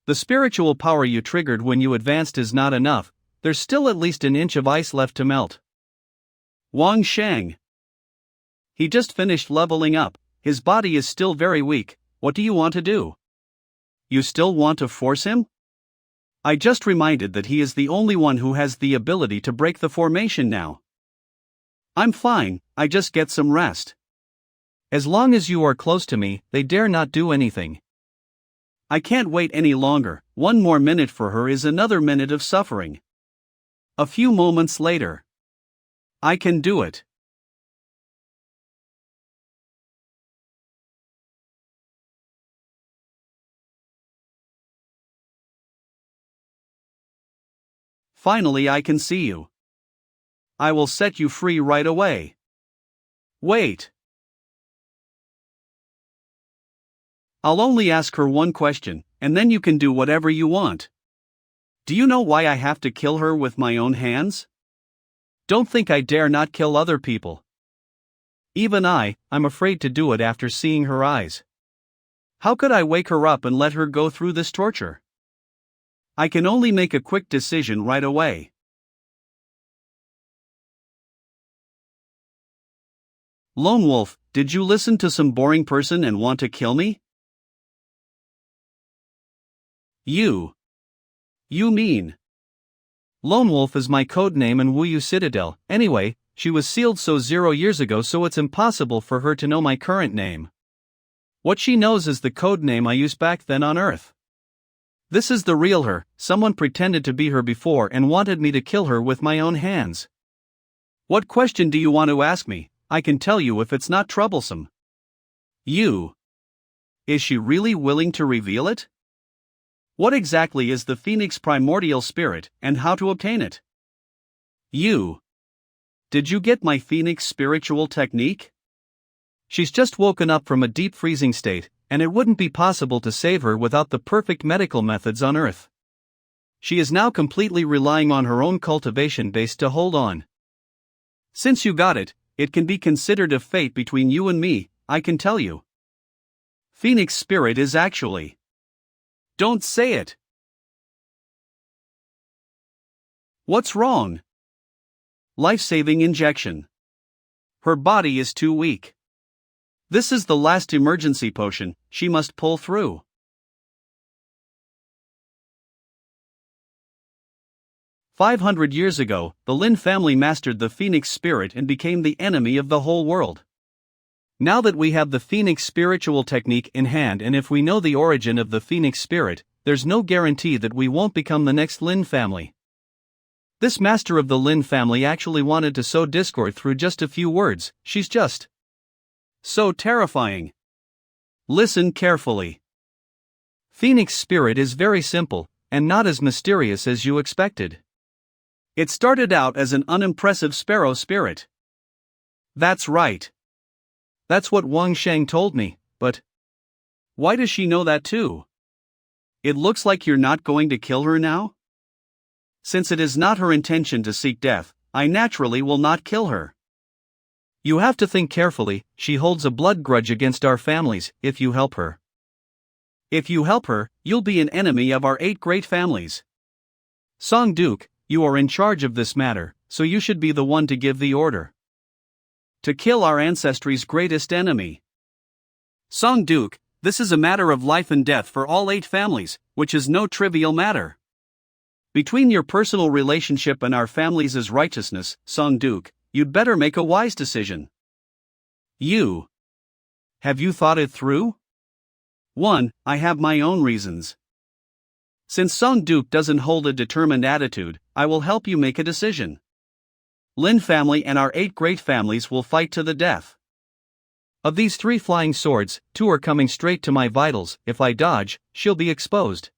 The spiritual power you triggered when you advanced is not enough, there's still at least an inch of ice left to melt. Wang Shang. He just finished leveling up, his body is still very weak, what do you want to do? You still want to force him? I just reminded that he is the only one who has the ability to break the formation now. I'm fine, I just get some rest. As long as you are close to me, they dare not do anything. I can't wait any longer, 1 more minute for her is another minute of suffering. A few moments later. I can do it. Finally I can see you. I will set you free right away. Wait. I'll only ask her one question, and then you can do whatever you want. Do you know why I have to kill her with my own hands? Don't think I dare not kill other people. Even I'm afraid to do it after seeing her eyes. How could I wake her up and let her go through this torture? I can only make a quick decision right away. Lone Wolf, did you listen to some boring person and want to kill me? You mean? Lone Wolf is my code name in Wuyou Citadel. Anyway, she was sealed so 0 years ago, so it's impossible for her to know my current name. What she knows is the code name I used back then on Earth. This is the real her, someone pretended to be her before and wanted me to kill her with my own hands. What question do you want to ask me? I can tell you if it's not troublesome. You. Is she really willing to reveal it? What exactly is the Phoenix primordial spirit, and how to obtain it? You. Did you get my Phoenix spiritual technique? She's just woken up from a deep freezing state, and it wouldn't be possible to save her without the perfect medical methods on Earth. She is now completely relying on her own cultivation base to hold on. Since you got it, it can be considered a fate between you and me, I can tell you. Phoenix spirit is actually. Don't say it. What's wrong? Life-saving injection. Her body is too weak. This is the last emergency potion she must pull through. "500 years ago, the Lin family mastered the Phoenix spirit and became the enemy of the whole world. Now that we have the Phoenix spiritual technique in hand, and if we know the origin of the Phoenix spirit, there's no guarantee that we won't become the next Lin family. This master of the Lin family actually wanted to sow discord through just a few words. She's just so terrifying. Listen carefully. Phoenix spirit is very simple, and not as mysterious as you expected. It started out as an unimpressive sparrow spirit. That's right. That's what Wang Sheng told me, but why does she know that too? It looks like you're not going to kill her now? Since it is not her intention to seek death, I naturally will not kill her. You have to think carefully. She holds a blood grudge against our families. If you help her, you'll be an enemy of our 8 great families. Song Duke, you are in charge of this matter, so you should be the one to give the order. To kill our ancestry's greatest enemy. Song Duke, this is a matter of life and death for all 8 families, which is no trivial matter. Between your personal relationship and our family's righteousness, Song Duke, you'd better make a wise decision. Have you thought it through? 1. I have my own reasons. Since Song Duke doesn't hold a determined attitude, I will help you make a decision. Lin family and our 8 great families will fight to the death. Of these 3 flying swords, 2 are coming straight to my vitals. If I dodge, she'll be exposed.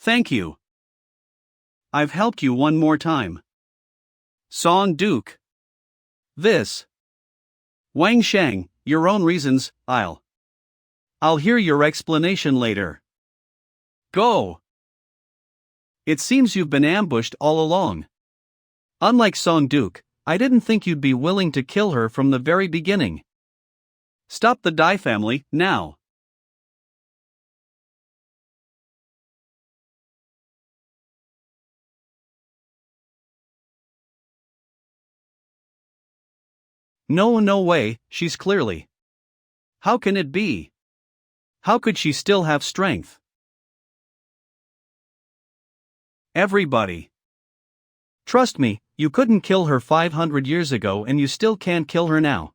Thank you. I've helped you one more time. Song Duke. This. Wang Sheng, your own reasons. I'll hear your explanation later. Go. It seems you've been ambushed all along. Unlike Song Duke, I didn't think you'd be willing to kill her from the very beginning. Stop the Dai family, now. No way, she's clearly. How can it be? How could she still have strength? Everybody. Trust me, you couldn't kill her 500 years ago and you still can't kill her now.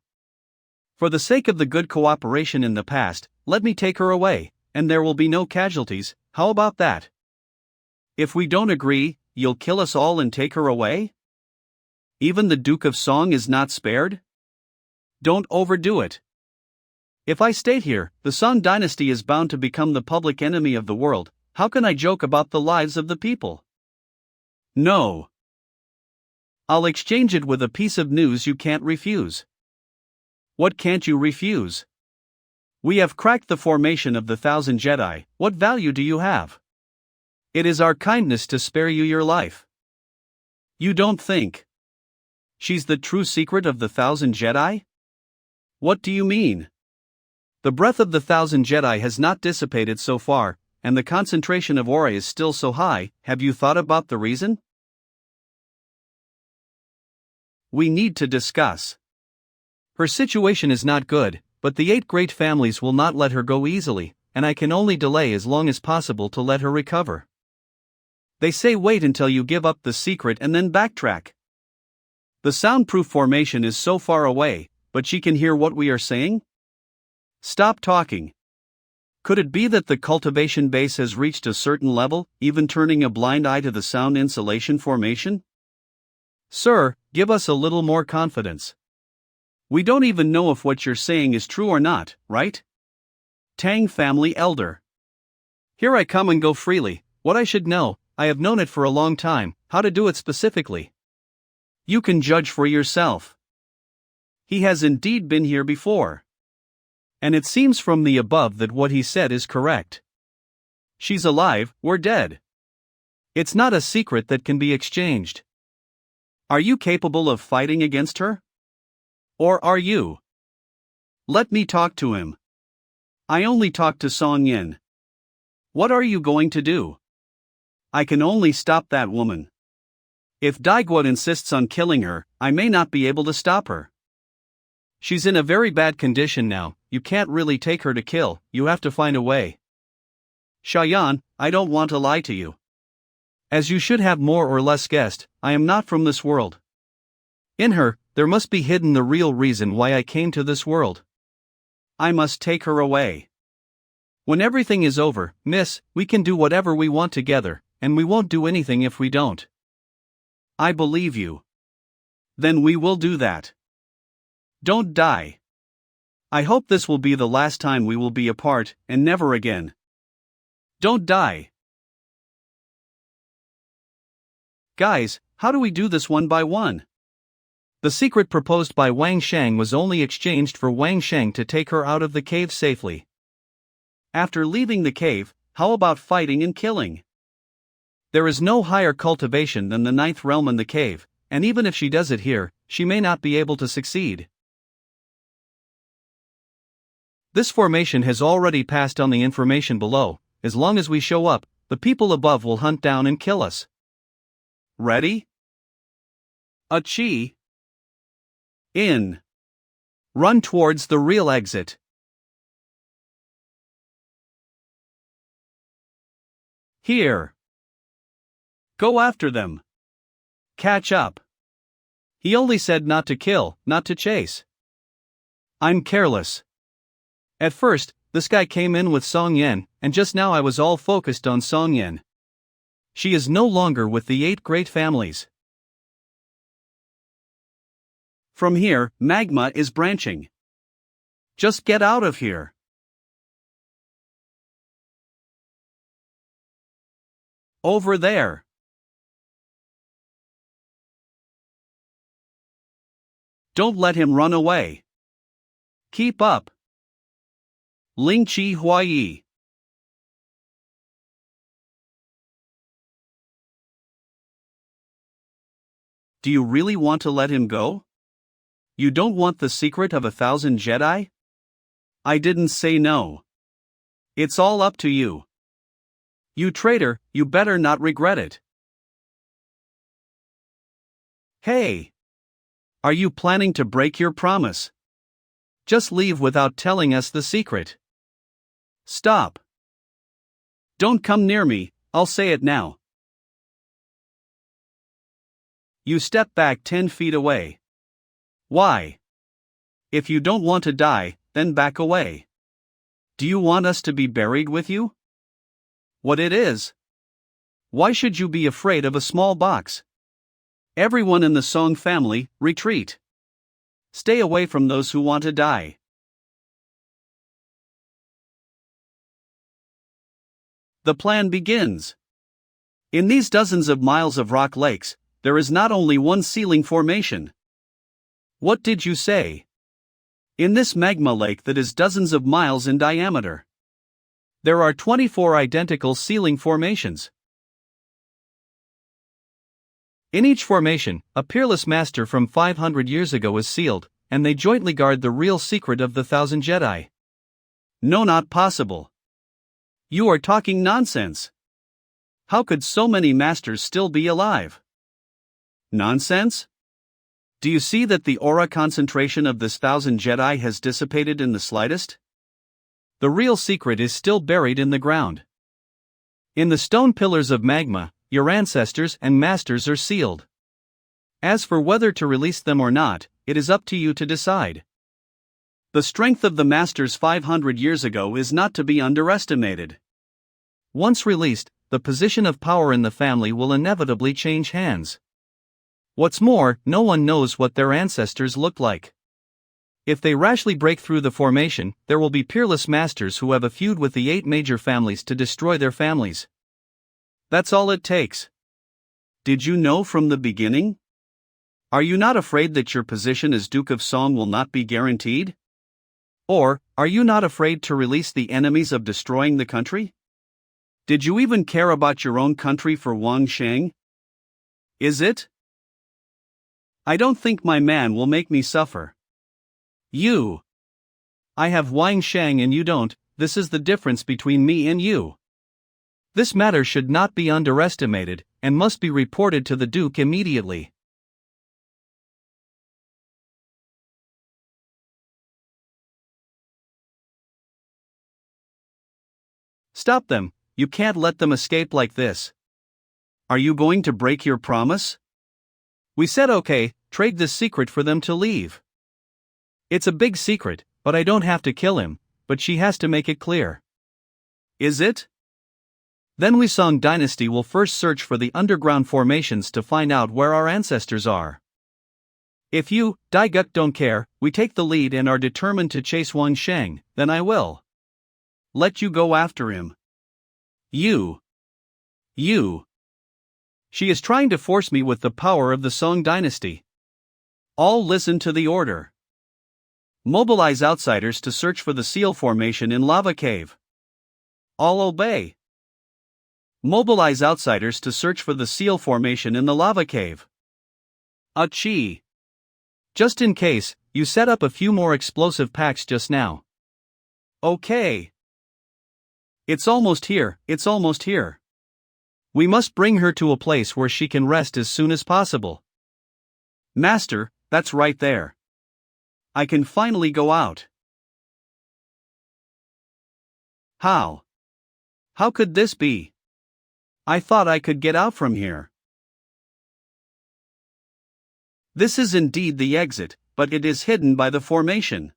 For the sake of the good cooperation in the past, let me take her away, and there will be no casualties. How about that? If we don't agree, you'll kill us all and take her away? Even the Duke of Song is not spared? Don't overdo it. If I stayed here, the Song dynasty is bound to become the public enemy of the world. How can I joke about the lives of the people? No. I'll exchange it with a piece of news you can't refuse. What can't you refuse? We have cracked the formation of the 1,000 Jedi. What value do you have? It is our kindness to spare you your life. You don't think she's the true secret of the 1,000 Jedi? What do you mean? The breath of the 1,000 Jedi has not dissipated so far, and the concentration of aura is still so high. Have you thought about the reason? We need to discuss. Her situation is not good, but the 8 great families will not let her go easily, and I can only delay as long as possible to let her recover. They say wait until you give up the secret and then backtrack. The soundproof formation is so far away, but she can hear what we are saying? Stop talking. Could it be that the cultivation base has reached a certain level, even turning a blind eye to the sound insulation formation? Sir, give us a little more confidence. We don't even know if what you're saying is true or not, right? Tang family elder. Here I come and go freely. What I should know, I have known it for a long time, how to do it specifically. You can judge for yourself. He has indeed been here before. And it seems from the above that what he said is correct. She's alive, we're dead. It's not a secret that can be exchanged. Are you capable of fighting against her? Or are you? Let me talk to him. I only talked to Song Yin. What are you going to do? I can only stop that woman. If Daiguo insists on killing her, I may not be able to stop her. She's in a very bad condition now, you can't really take her to kill, you have to find a way. Shayan, I don't want to lie to you. As you should have more or less guessed, I am not from this world. In her, there must be hidden the real reason why I came to this world. I must take her away. When everything is over, miss, we can do whatever we want together, and we won't do anything if we don't. I believe you. Then we will do that. Don't die. I hope this will be the last time we will be apart, and never again. Don't die. Guys, how do we do this one by one? The secret proposed by Wang Shang was only exchanged for Wang Shang to take her out of the cave safely. After leaving the cave, how about fighting and killing? There is no higher cultivation than the ninth realm in the cave, and even if she does it here, she may not be able to succeed. This formation has already passed on the information below. As long as we show up, the people above will hunt down and kill us. Ready? Achi. In. Run towards the real exit. Here. Go after them. Catch up. He only said not to kill, not to chase. I'm careless. At first, this guy came in with Song Yen, and just now I was all focused on Song Yen. She is no longer with the 8 great families. From here, magma is branching. Just get out of here. Over there. Don't let him run away. Keep up. Ling Chi Huayi. Do you really want to let him go? You don't want the secret of 1,000 Jedi? I didn't say no. It's all up to you. You traitor, you better not regret it. Hey! Are you planning to break your promise? Just leave without telling us the secret. Stop. Don't come near me, I'll say it now. You step back 10 feet away. Why? If you don't want to die, then back away. Do you want us to be buried with you? What it is? Why should you be afraid of a small box? Everyone in the Song family, retreat. Stay away from those who want to die. The plan begins. In these dozens of miles of rock lakes, there is not only one ceiling formation. What did you say? In this magma lake that is dozens of miles in diameter, there are 24 identical ceiling formations. In each formation, a peerless master from 500 years ago is sealed, and they jointly guard the real secret of the 1,000 Jedi. No, not possible. You are talking nonsense. How could so many masters still be alive? Nonsense? Do you see that the aura concentration of this 1,000 Jedi has dissipated in the slightest? The real secret is still buried in the ground. In the stone pillars of magma, your ancestors and masters are sealed. As for whether to release them or not, it is up to you to decide. The strength of the masters 500 years ago is not to be underestimated. Once released, the position of power in the family will inevitably change hands. What's more, no one knows what their ancestors looked like. If they rashly break through the formation, there will be peerless masters who have a feud with the 8 major families to destroy their families. That's all it takes. Did you know from the beginning? Are you not afraid that your position as Duke of Song will not be guaranteed? Or, are you not afraid to release the enemies of destroying the country? Did you even care about your own country for Wang Sheng? Is it? I don't think my man will make me suffer. You. I have Wang Sheng and you don't. This is the difference between me and you. This matter should not be underestimated, and must be reported to the Duke immediately. Stop them, you can't let them escape like this. Are you going to break your promise? We said okay, trade this secret for them to leave. It's a big secret, but I don't have to kill him, but she has to make it clear. Is it? Then Wuyou Song dynasty will first search for the underground formations to find out where our ancestors are. If you, Dai Guk, don't care, we take the lead and are determined to chase Wang Sheng, then I will let you go after him. You. She is trying to force me with the power of the Song dynasty. All listen to the order. Mobilize outsiders to search for the seal formation in Lava Cave. All obey. Mobilize outsiders to search for the seal formation in the lava cave. Achi. Just in case, you set up a few more explosive packs just now. Okay. It's almost here. We must bring her to a place where she can rest as soon as possible. Master, that's right there. I can finally go out. How? How could this be? I thought I could get out from here. This is indeed the exit, but it is hidden by the formation.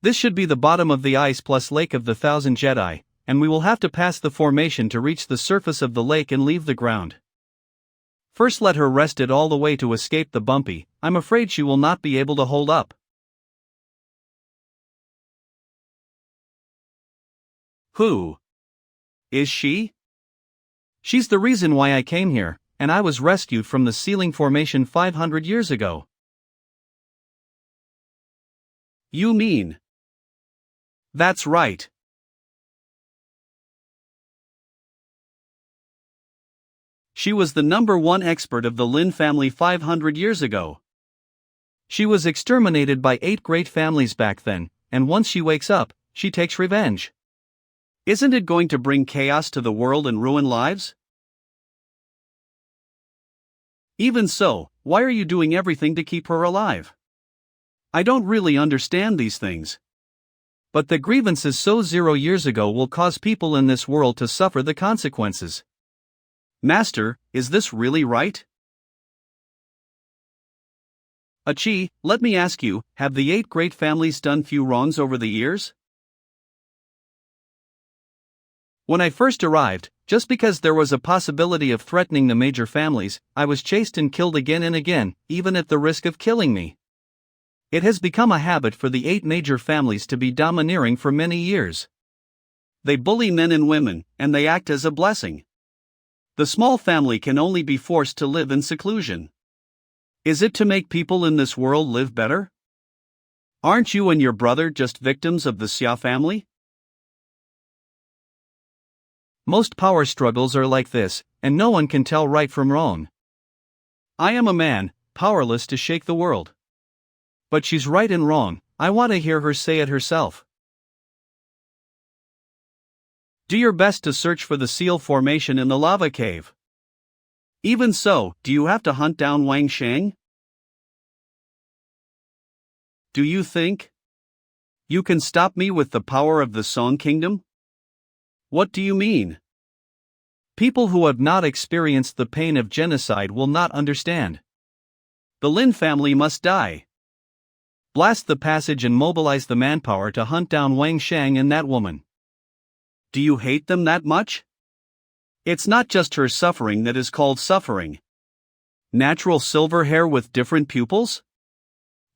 This should be the bottom of the ice plus Lake of the Thousand Jedi, and we will have to pass the formation to reach the surface of the lake and leave the ground. First let her rest it all the way to escape the bumpy. I'm afraid she will not be able to hold up. Who? Is she? She's the reason why I came here, and I was rescued from the sealing formation 500 years ago. You mean? That's right. She was the #1 expert of the Lin family 500 years ago. She was exterminated by 8 great families back then, and once she wakes up, she takes revenge. Isn't it going to bring chaos to the world and ruin lives? Even so, why are you doing everything to keep her alive? I don't really understand these things. But the grievances so 0 years ago will cause people in this world to suffer the consequences. Master, is this really right? Achi, let me ask you, have the 8 great families done few wrongs over the years? When I first arrived, just because there was a possibility of threatening the major families, I was chased and killed again and again, even at the risk of killing me. It has become a habit for the 8 major families to be domineering for many years. They bully men and women, and they act as a blessing. The small family can only be forced to live in seclusion. Is it to make people in this world live better? Aren't you and your brother just victims of the Xia family? Most power struggles are like this, and no one can tell right from wrong. I am a man, powerless to shake the world. But she's right and wrong, I want to hear her say it herself. Do your best to search for the seal formation in the lava cave. Even so, do you have to hunt down Wang Sheng? Do you think you can stop me with the power of the Song Kingdom? What do you mean? People who have not experienced the pain of genocide will not understand. The Lin family must die. Blast the passage and mobilize the manpower to hunt down Wang Shang and that woman. Do you hate them that much? It's not just her suffering that is called suffering. Natural silver hair with different pupils?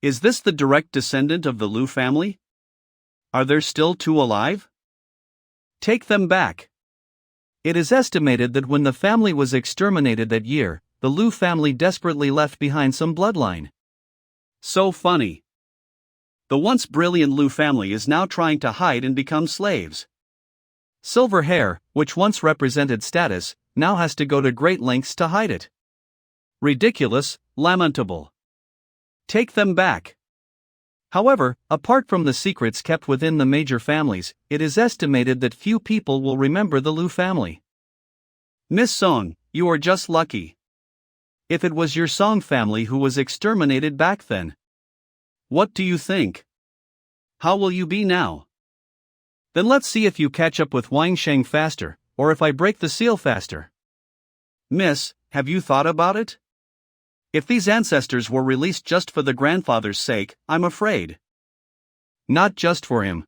Is this the direct descendant of the Lu family? Are there still two alive? Take them back. It is estimated that when the family was exterminated that year, the Lu family desperately left behind some bloodline. So funny. The once brilliant Lu family is now trying to hide and become slaves. Silver hair, which once represented status, now has to go to great lengths to hide it. Ridiculous, lamentable. Take them back. However, apart from the secrets kept within the major families, it is estimated that few people will remember the Lu family. Miss Song, you are just lucky. If it was your Song family who was exterminated back then, what do you think? How will you be now? Then let's see if you catch up with Wang Sheng faster, or if I break the seal faster. Miss, have you thought about it? If these ancestors were released just for the grandfather's sake, I'm afraid. Not just for him.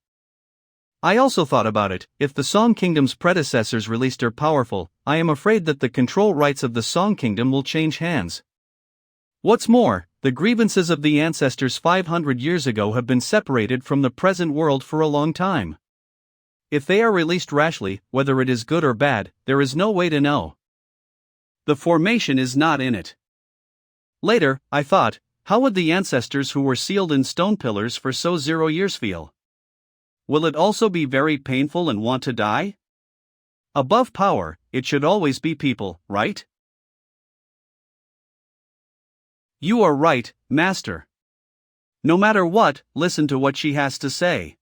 I also thought about it. If the Song Kingdom's predecessors released are powerful, I am afraid that the control rights of the Song Kingdom will change hands. What's more, the grievances of the ancestors 500 years ago have been separated from the present world for a long time. If they are released rashly, whether it is good or bad, there is no way to know. The formation is not in it. Later, I thought, how would the ancestors who were sealed in stone pillars for so 0 years feel? Will it also be very painful and want to die? Above power, it should always be people, right? You are right, Master. No matter what, listen to what she has to say.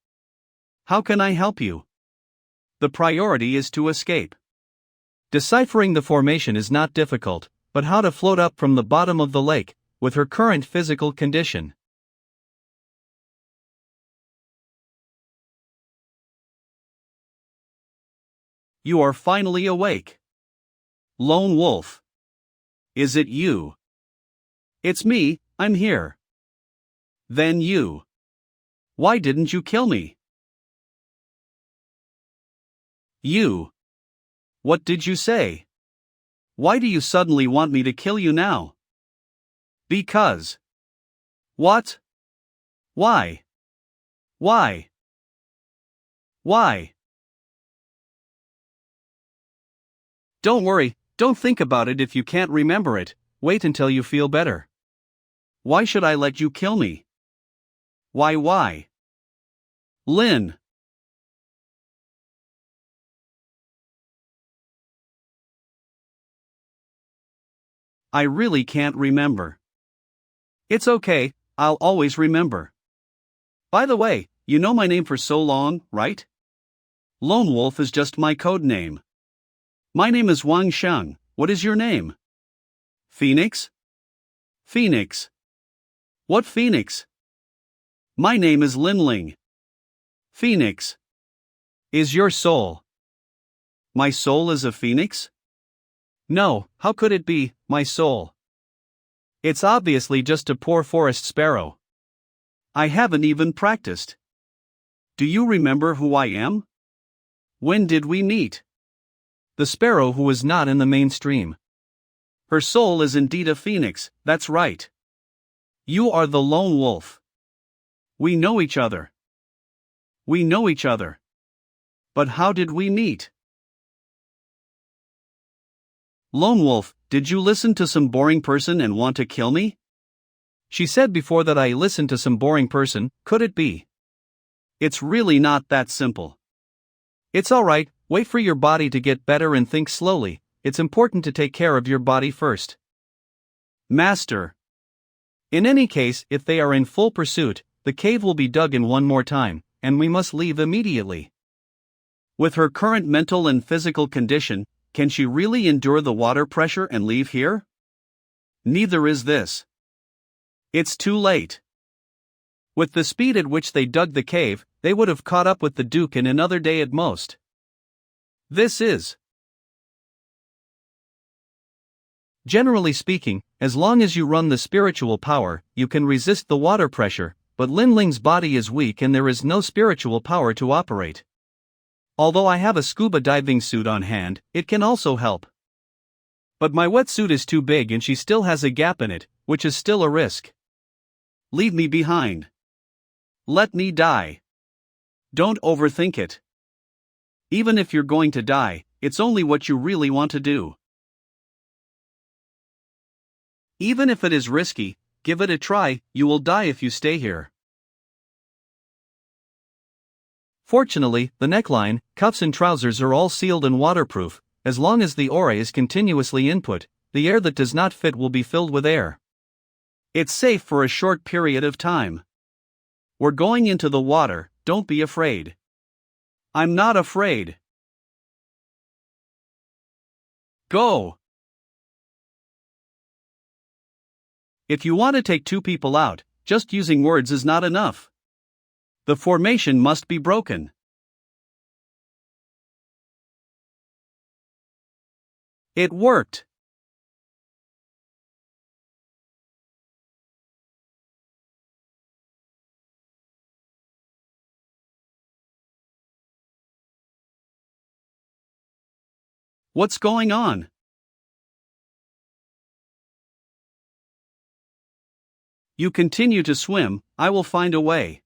How can I help you? The priority is to escape. Deciphering the formation is not difficult, but how to float up from the bottom of the lake, with her current physical condition. You are finally awake. Lone Wolf. Is it you? It's me, I'm here. Then you. Why didn't you kill me? You. What did you say? Why do you suddenly want me to kill you now? Because. What? Why? Why? Why? Don't worry, don't think about it if you can't remember it, wait until you feel better. Why should I let you kill me? Why? Lin. I really can't remember. It's okay, I'll always remember. By the way, you know my name for so long, right? Lone Wolf is just my code name. My name is Wang Sheng, what is your name? Phoenix? Phoenix. What Phoenix? My name is Linling. Phoenix. Is your soul? My soul is a phoenix? No, how could it be, my soul? It's obviously just a poor forest sparrow. I haven't even practiced. Do you remember who I am? When did we meet? The sparrow who is not in the mainstream. Her soul is indeed a phoenix, that's right. You are the lone wolf. We know each other. We know each other. But how did we meet? Lone Wolf, did you listen to some boring person and want to kill me? She said before that I listened to some boring person, could it be? It's really not that simple. It's alright, wait for your body to get better and think slowly, it's important to take care of your body first. Master. In any case, if they are in full pursuit, the cave will be dug in one more time, and we must leave immediately. With her current mental and physical condition, can she really endure the water pressure and leave here? Neither is this. It's too late. With the speed at which they dug the cave, they would have caught up with the Duke in another day at most. This is. Generally speaking, as long as you run the spiritual power, you can resist the water pressure, but Lin-Ling's body is weak and there is no spiritual power to operate. Although I have a scuba diving suit on hand, it can also help. But my wetsuit is too big and she still has a gap in it, which is still a risk. Leave me behind. Let me die. Don't overthink it. Even if you're going to die, it's only what you really want to do. Even if it is risky, give it a try. You will die if you stay here. Fortunately, the neckline, cuffs and trousers are all sealed and waterproof. As long as the aura is continuously input, the air that does not fit will be filled with air. It's safe for a short period of time. We're going into the water, don't be afraid. I'm not afraid. Go! If you want to take two people out, just using words is not enough. The formation must be broken. It worked. What's going on? You continue to swim, I will find a way.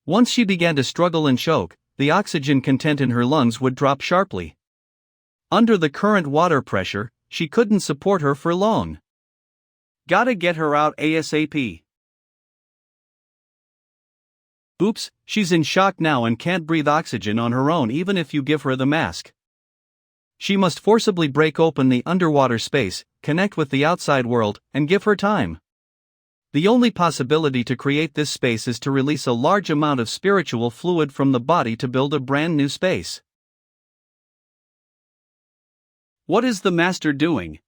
Once she began to struggle and choke, the oxygen content in her lungs would drop sharply. Under the current water pressure, she couldn't support her for long. Gotta get her out ASAP. Oops, she's in shock now and can't breathe oxygen on her own even if you give her the mask. She must forcibly break open the underwater space, connect with the outside world, and give her time. The only possibility to create this space is to release a large amount of spiritual fluid from the body to build a brand new space. What is the master doing?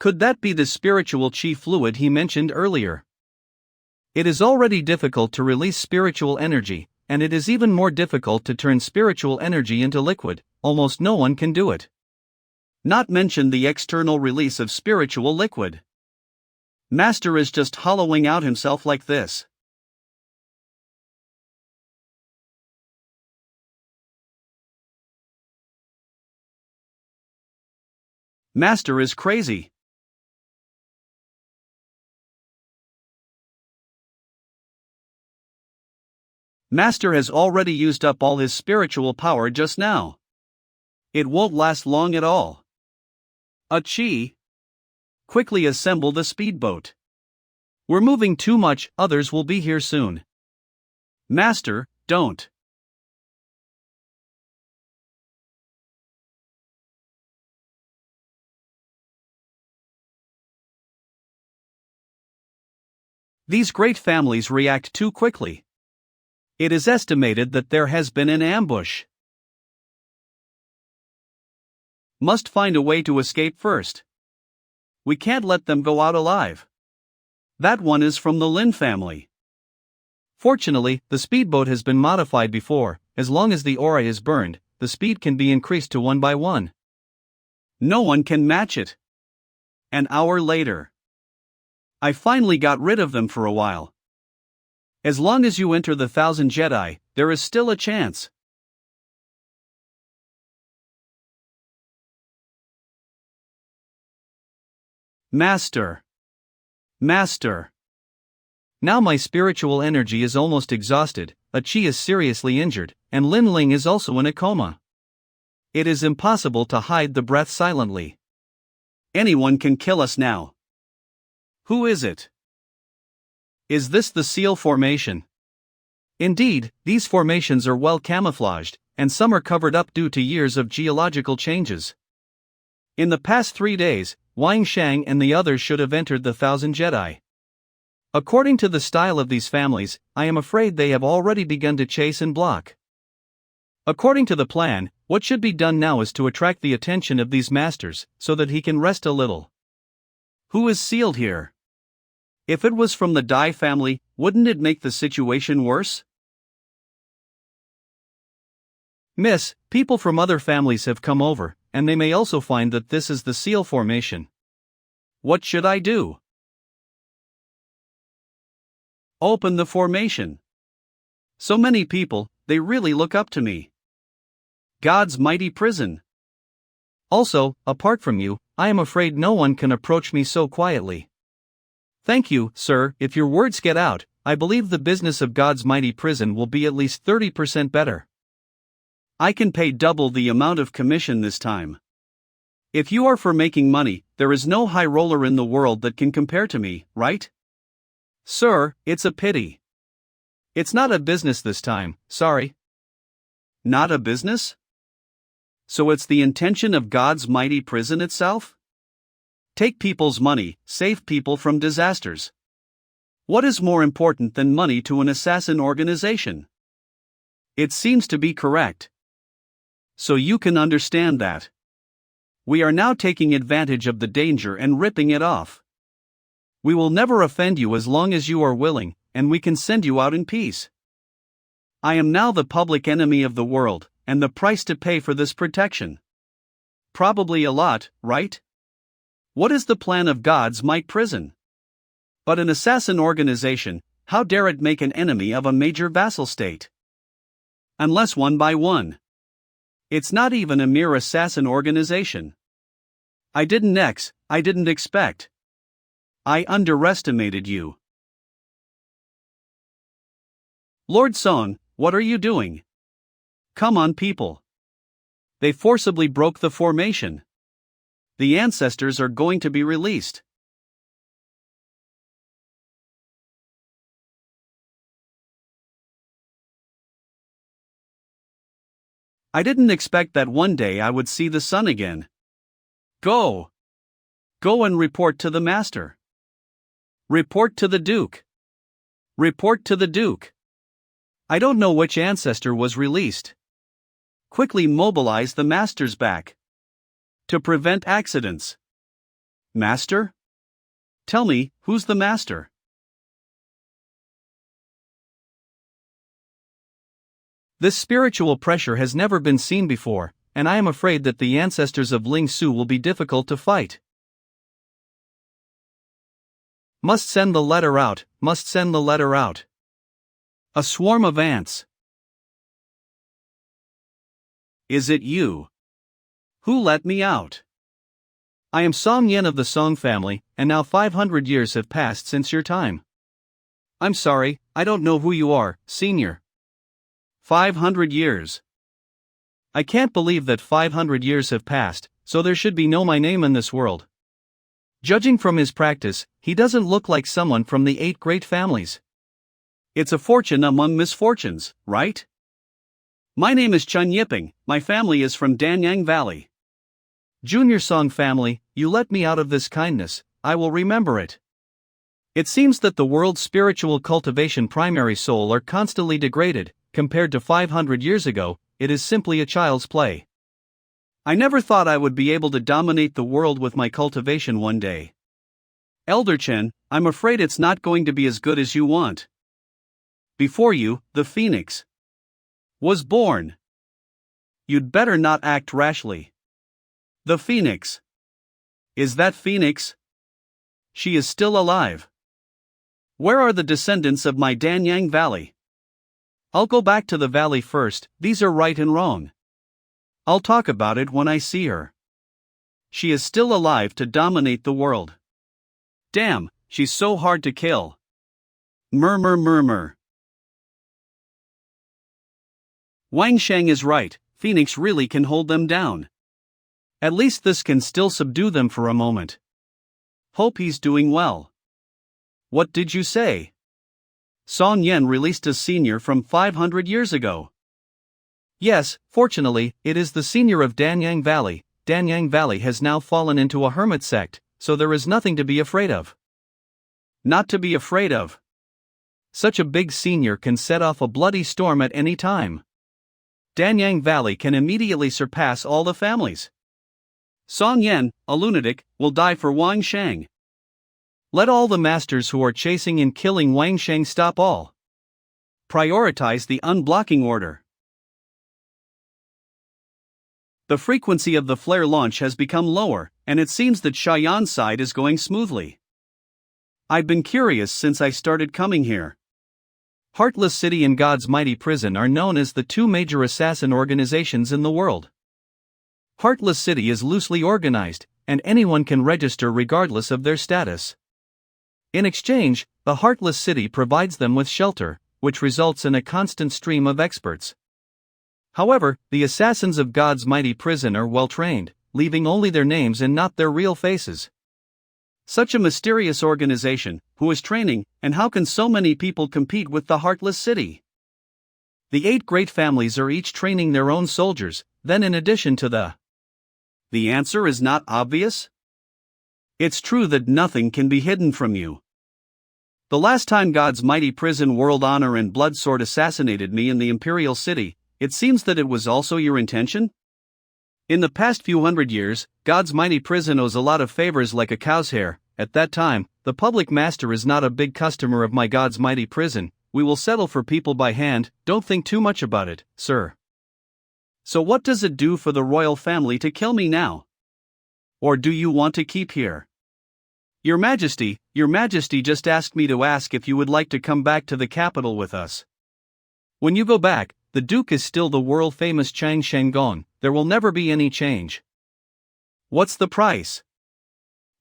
Could that be the spiritual chi fluid he mentioned earlier? It is already difficult to release spiritual energy, and it is even more difficult to turn spiritual energy into liquid. Almost no one can do it. Not mention the external release of spiritual liquid. Master is just hollowing out himself like this. Master is crazy. Master has already used up all his spiritual power just now. It won't last long at all. Chi! Quickly assemble the speedboat. We're moving too much, others will be here soon. Master, don't. These great families react too quickly. It is estimated that there has been an ambush. Must find a way to escape first. We can't let them go out alive. That one is from the Lin family. Fortunately, the speedboat has been modified before. As long as the aura is burned, the speed can be increased to 1 by 1. No one can match it. An hour later. I finally got rid of them for a while. As long as you enter the 1,000 Jedi, there is still a chance. Master. Master. Now my spiritual energy is almost exhausted, a chi is seriously injured, and Lin-Ling is also in a coma. It is impossible to hide the breath silently. Anyone can kill us now. Who is it? Is this the seal formation? Indeed, these formations are well camouflaged, and some are covered up due to years of geological changes. In the past 3 days, Wang Shang and the others should have entered the 1,000 Jedi. According to the style of these families, I am afraid they have already begun to chase and block. According to the plan, what should be done now is to attract the attention of these masters, so that he can rest a little. Who is sealed here? If it was from the Dai family, wouldn't it make the situation worse? Miss, people from other families have come over, and they may also find that this is the seal formation. What should I do? Open the formation. So many people, they really look up to me. God's mighty prison. Also, apart from you, I am afraid no one can approach me so quietly. Thank you, sir. If your words get out, I believe the business of God's mighty prison will be at least 30% better. I can pay double the amount of commission this time. If you are for making money, there is no high roller in the world that can compare to me, right? Sir, it's a pity. It's not a business this time, sorry. Not a business? So it's the intention of God's mighty prison itself? Take people's money, save people from disasters. What is more important than money to an assassin organization? It seems to be correct. So you can understand that. We are now taking advantage of the danger and ripping it off. We will never offend you as long as you are willing, and we can send you out in peace. I am now the public enemy of the world, and the price to pay for this protection. Probably a lot, right? What is the plan of God's might prison? But an assassin organization, how dare it make an enemy of a major vassal state? Unless one by one. It's not even a mere assassin organization. I didn't expect. I underestimated you. Lord Song, what are you doing? Come on, people. They forcibly broke the formation. The ancestors are going to be released. I didn't expect that one day I would see the sun again. Go! Go and report to the master. Report to the Duke. Report to the Duke. I don't know which ancestor was released. Quickly mobilize the masters back. To prevent accidents. Master? Tell me, who's the master? This spiritual pressure has never been seen before, and I am afraid that the ancestors of Ling Su will be difficult to fight. Must send the letter out, must send the letter out. A swarm of ants. Is it you? Who let me out? I am Song Yen of the Song family, and now 500 years have passed since your time. I'm sorry, I don't know who you are, senior. 500 years. I can't believe that 500 years have passed, so there should be no my name in this world. Judging from his practice, he doesn't look like someone from the 8 great families. It's a fortune among misfortunes, right? My name is Chun Yiping, my family is from Danyang Valley. Junior Song family, you let me out of this kindness, I will remember it. It seems that the world's spiritual cultivation primary soul are constantly degraded. Compared to 500 years ago, it is simply a child's play. I never thought I would be able to dominate the world with my cultivation one day. Elder Chen, I'm afraid it's not going to be as good as you want. Before you, the Phoenix was born. You'd better not act rashly. The Phoenix. Is that Phoenix? She is still alive. Where are the descendants of my Danyang Valley? I'll go back to the valley first, these are right and wrong. I'll talk about it when I see her. She is still alive to dominate the world. Damn, she's so hard to kill. Murmur. Wang Shang is right, Phoenix really can hold them down. At least this can still subdue them for a moment. Hope he's doing well. What did you say? Song Yen released a senior from 500 years ago. Yes, fortunately, it is the senior of Danyang Valley. Danyang Valley has now fallen into a hermit sect, so there is nothing to be afraid of. Not to be afraid of. Such a big senior can set off a bloody storm at any time. Danyang Valley can immediately surpass all the families. Song Yen, a lunatic, will die for Wang Shang. Let all the masters who are chasing and killing Wang Shang stop all. Prioritize the unblocking order. The frequency of the flare launch has become lower, and it seems that Shayan's side is going smoothly. I've been curious since I started coming here. Heartless City and God's Mighty Prison are known as the two major assassin organizations in the world. Heartless City is loosely organized, and anyone can register regardless of their status. In exchange, the Heartless City provides them with shelter, which results in a constant stream of experts. However, the assassins of God's Mighty Prison are well trained, leaving only their names and not their real faces. Such a mysterious organization, who is training, and how can so many people compete with the Heartless City? The 8 great families are each training their own soldiers, then in addition to The answer is not obvious? It's true that nothing can be hidden from you. The last time God's Mighty Prison World Honor and Blood Sword assassinated me in the Imperial City, it seems that it was also your intention? In the past few hundred years, God's Mighty Prison owes a lot of favors like a cow's hair. At that time, the public master is not a big customer of my God's Mighty Prison. We will settle for people by hand, don't think too much about it, sir. So what does it do for the royal family to kill me now? Or do you want to keep here? Your Majesty just asked me to ask if you would like to come back to the capital with us. When you go back, the Duke is still the world-famous Chang Shangong. There will never be any change. What's the price?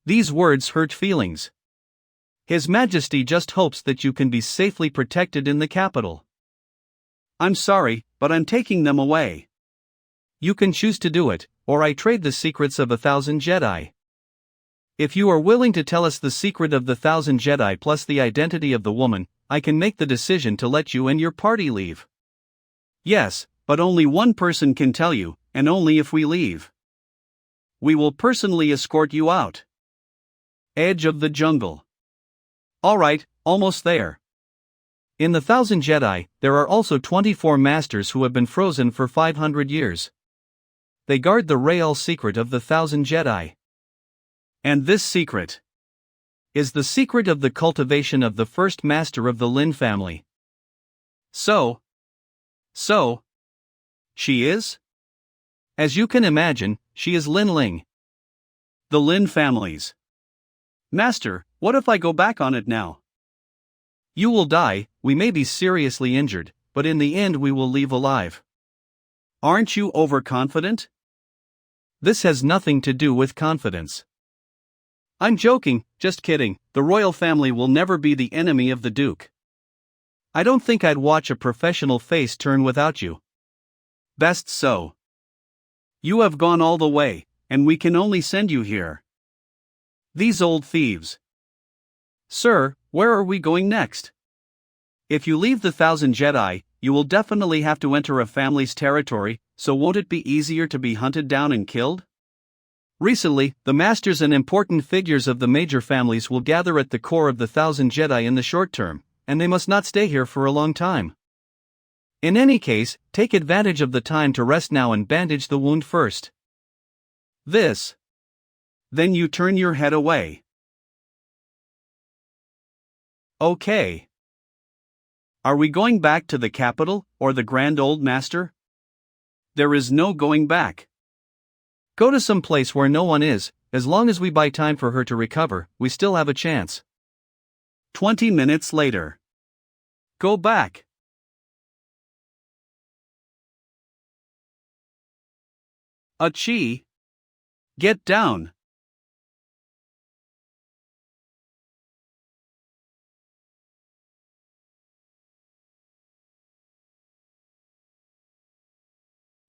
These words hurt feelings. His Majesty just hopes that you can be safely protected in the capital. I'm sorry, but I'm taking them away. You can choose to do it, or I trade the secrets of 1,000 Jedi. If you are willing to tell us the secret of the 1,000 Jedi plus the identity of the woman, I can make the decision to let you and your party leave. Yes, but only one person can tell you, and only if we leave. We will personally escort you out. Edge of the jungle. Alright, almost there. In the 1,000 Jedi, there are also 24 masters who have been frozen for 500 years. They guard the real secret of the 1,000 Jedi. And this secret is the secret of the cultivation of the first master of the Lin family. So, she is? As you can imagine, she is Lin-Ling. The Lin families. Master, what if I go back on it now? You will die, we may be seriously injured, but in the end we will leave alive. Aren't you overconfident? This has nothing to do with confidence. I'm joking, just kidding, the royal family will never be the enemy of the Duke. I don't think I'd watch a professional face turn without you. Best so. You have gone all the way, and we can only send you here. These old thieves. Sir, where are we going next? If you leave the 1,000 Jedi, you will definitely have to enter a family's territory, so won't it be easier to be hunted down and killed? Recently, the masters and important figures of the major families will gather at the core of the 1,000 Jedi in the short term, and they must not stay here for a long time. In any case, take advantage of the time to rest now and bandage the wound first. Then you turn your head away. Okay. Are we going back to the capital, or the Grand Old Master? There is no going back. Go to some place where no one is, as long as we buy time for her to recover, we still have a chance. 20 minutes later. Go back. Achie. Get down.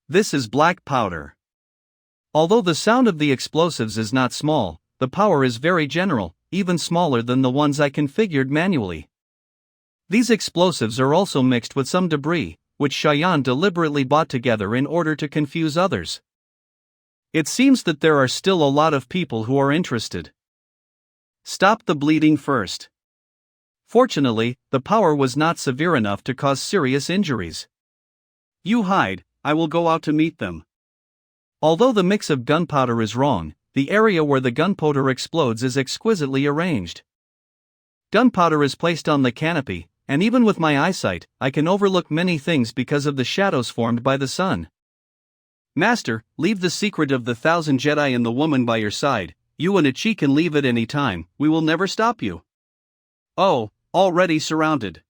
This is black powder. Although the sound of the explosives is not small, the power is very general, even smaller than the ones I configured manually. These explosives are also mixed with some debris, which Cheyenne deliberately bought together in order to confuse others. It seems that there are still a lot of people who are interested. Stop the bleeding first. Fortunately, the power was not severe enough to cause serious injuries. You hide, I will go out to meet them. Although the mix of gunpowder is wrong, the area where the gunpowder explodes is exquisitely arranged. Gunpowder is placed on the canopy, and even with my eyesight, I can overlook many things because of the shadows formed by the sun. Master, leave the secret of the 1,000 Jedi and the woman by your side. You and Achie can leave at any time, we will never stop you. Oh, already surrounded.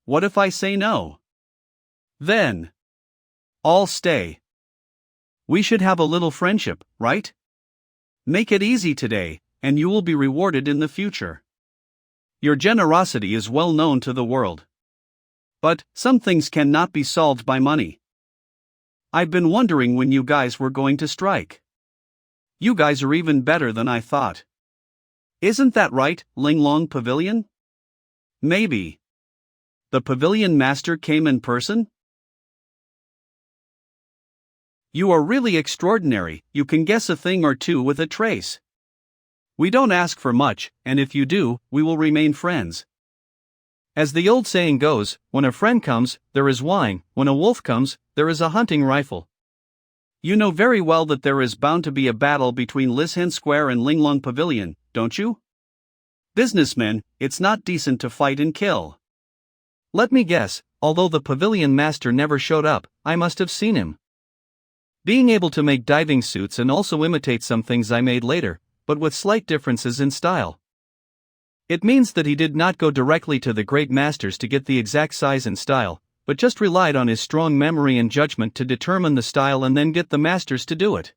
What if I say no? Then I'll stay. We should have a little friendship, right? Make it easy today, and you will be rewarded in the future. Your generosity is well known to the world. But some things cannot be solved by money. I've been wondering when you guys were going to strike. You guys are even better than I thought. Isn't that right, Ling-Long Pavilion? Maybe. The pavilion master came in person? You are really extraordinary, you can guess a thing or two with a trace. We don't ask for much, and if you do, we will remain friends. As the old saying goes, when a friend comes, there is wine, when a wolf comes, there is a hunting rifle. You know very well that there is bound to be a battle between Lishan Square and Ling-Long Pavilion, don't you? Businessmen, it's not decent to fight and kill. Let me guess, although the pavilion master never showed up, I must have seen him. Being able to make diving suits and also imitate some things I made later, but with slight differences in style. It means that he did not go directly to the great masters to get the exact size and style, but just relied on his strong memory and judgment to determine the style and then get the masters to do it.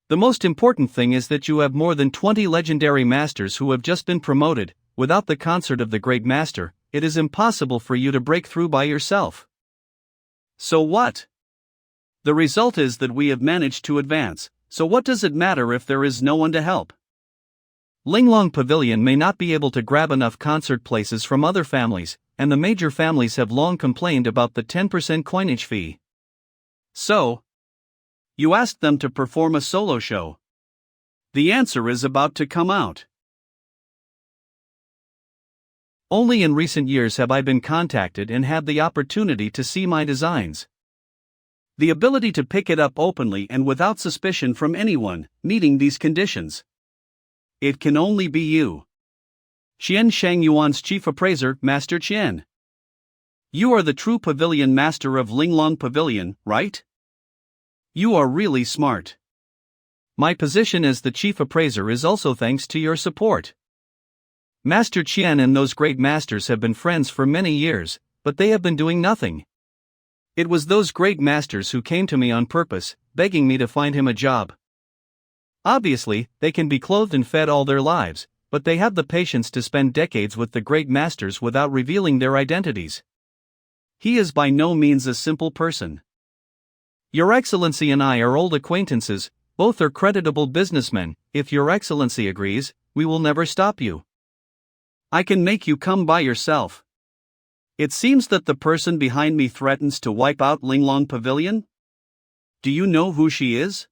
The most important thing is that you have more than 20 legendary masters who have just been promoted. Without the concert of the great master, it is impossible for you to break through by yourself. So what? The result is that we have managed to advance, so what does it matter if there is no one to help? Ling-Long Pavilion may not be able to grab enough concert places from other families, and the major families have long complained about the 10% coinage fee. So, you asked them to perform a solo show. The answer is about to come out. Only in recent years have I been contacted and had the opportunity to see my designs. The ability to pick it up openly and without suspicion from anyone, meeting these conditions. It can only be you. Qian Shangyuan's chief appraiser, Master Qian. You are the true pavilion master of Ling-Long Pavilion, right? You are really smart. My position as the chief appraiser is also thanks to your support. Master Qian and those great masters have been friends for many years, but they have been doing nothing. It was those great masters who came to me on purpose, begging me to find him a job. Obviously, they can be clothed and fed all their lives, but they have the patience to spend decades with the great masters without revealing their identities. He is by no means a simple person. Your Excellency and I are old acquaintances, both are creditable businessmen. If Your Excellency agrees, we will never stop you. I can make you come by yourself. It seems that the person behind me threatens to wipe out Ling-Long Pavilion? Do you know who she is?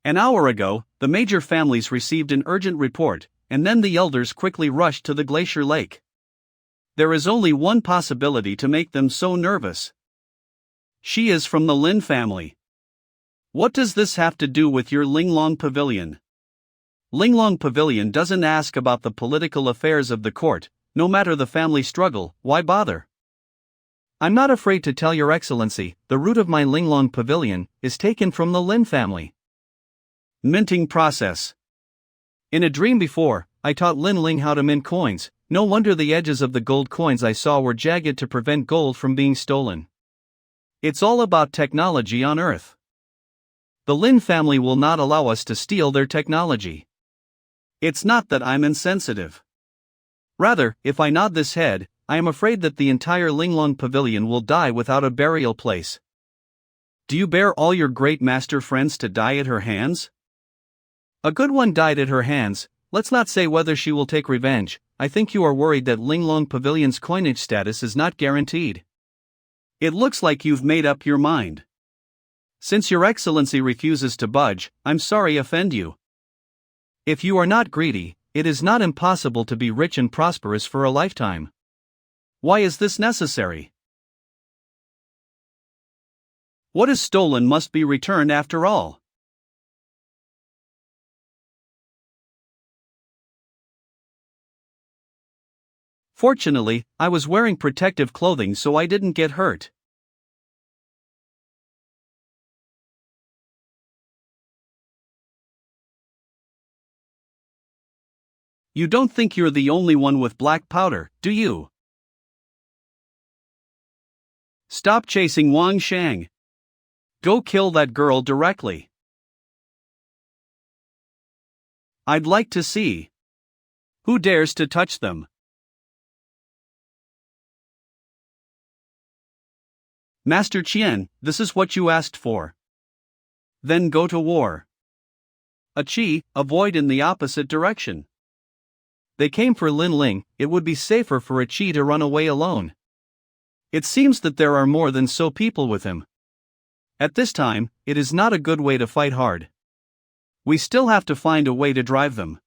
An hour ago, the major families received an urgent report, and then the elders quickly rushed to the glacier lake. There is only one possibility to make them so nervous. She is from the Lin family. What does this have to do with your Ling-Long Pavilion? Ling-Long Pavilion doesn't ask about the political affairs of the court, no matter the family struggle, why bother? I'm not afraid to tell Your Excellency, the root of my Ling-Long Pavilion is taken from the Lin family. Minting process. In a dream before, I taught Lin Ling how to mint coins. No wonder the edges of the gold coins I saw were jagged to prevent gold from being stolen. It's all about technology on Earth. The Lin family will not allow us to steal their technology. It's not that I'm insensitive. Rather, if I nod this head, I am afraid that the entire Ling-Long Pavilion will die without a burial place. Do you bear all your great master friends to die at her hands? A good one died at her hands. Let's not say whether she will take revenge. I think you are worried that Ling-Long Pavilion's coinage status is not guaranteed. It looks like you've made up your mind. Since Your Excellency refuses to budge, I'm sorry to offend you. If you are not greedy, it is not impossible to be rich and prosperous for a lifetime. Why is this necessary? What is stolen must be returned after all. Fortunately, I was wearing protective clothing so I didn't get hurt. You don't think you're the only one with black powder, do you? Stop chasing Wang Shang. Go kill that girl directly. I'd like to see. Who dares to touch them? Master Qian, this is what you asked for. Then go to war. Qi, avoid in the opposite direction. They came for Lin Ling, it would be safer for Qi to run away alone. It seems that there are more than so people with him. At this time, it is not a good way to fight hard. We still have to find a way to drive them.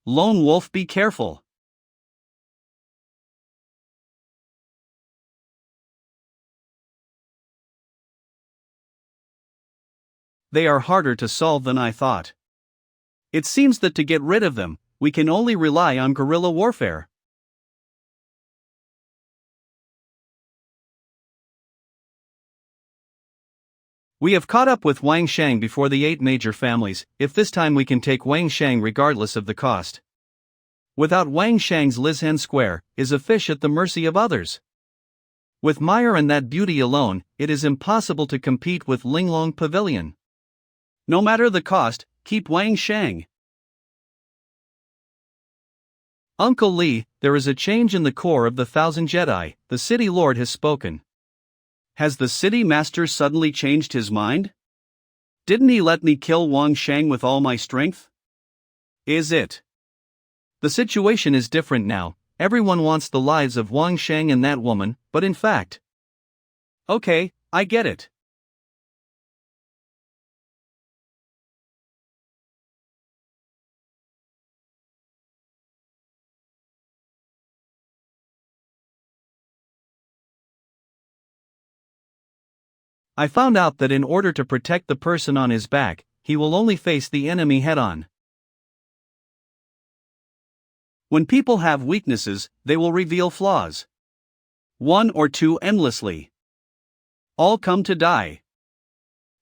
Lone Wolf, be careful. They are harder to solve than I thought. It seems that to get rid of them, we can only rely on guerrilla warfare. We have caught up with Wang Shang before the 8 major families, if this time we can take Wang Shang regardless of the cost. Without Wang Shang's Lizhen Square, is a fish at the mercy of others. With Meyer and that beauty alone, it is impossible to compete with Linglong Pavilion. No matter the cost, keep Wang Shang. Uncle Li, there is a change in the core of the 1,000 Jedi, the city lord has spoken. Has the city master suddenly changed his mind? Didn't he let me kill Wang Shang with all my strength? Is it? The situation is different now, everyone wants the lives of Wang Shang and that woman, but in fact. Okay, I get it. I found out that in order to protect the person on his back, he will only face the enemy head-on. When people have weaknesses, they will reveal flaws. 1 or 2 endlessly. All come to die.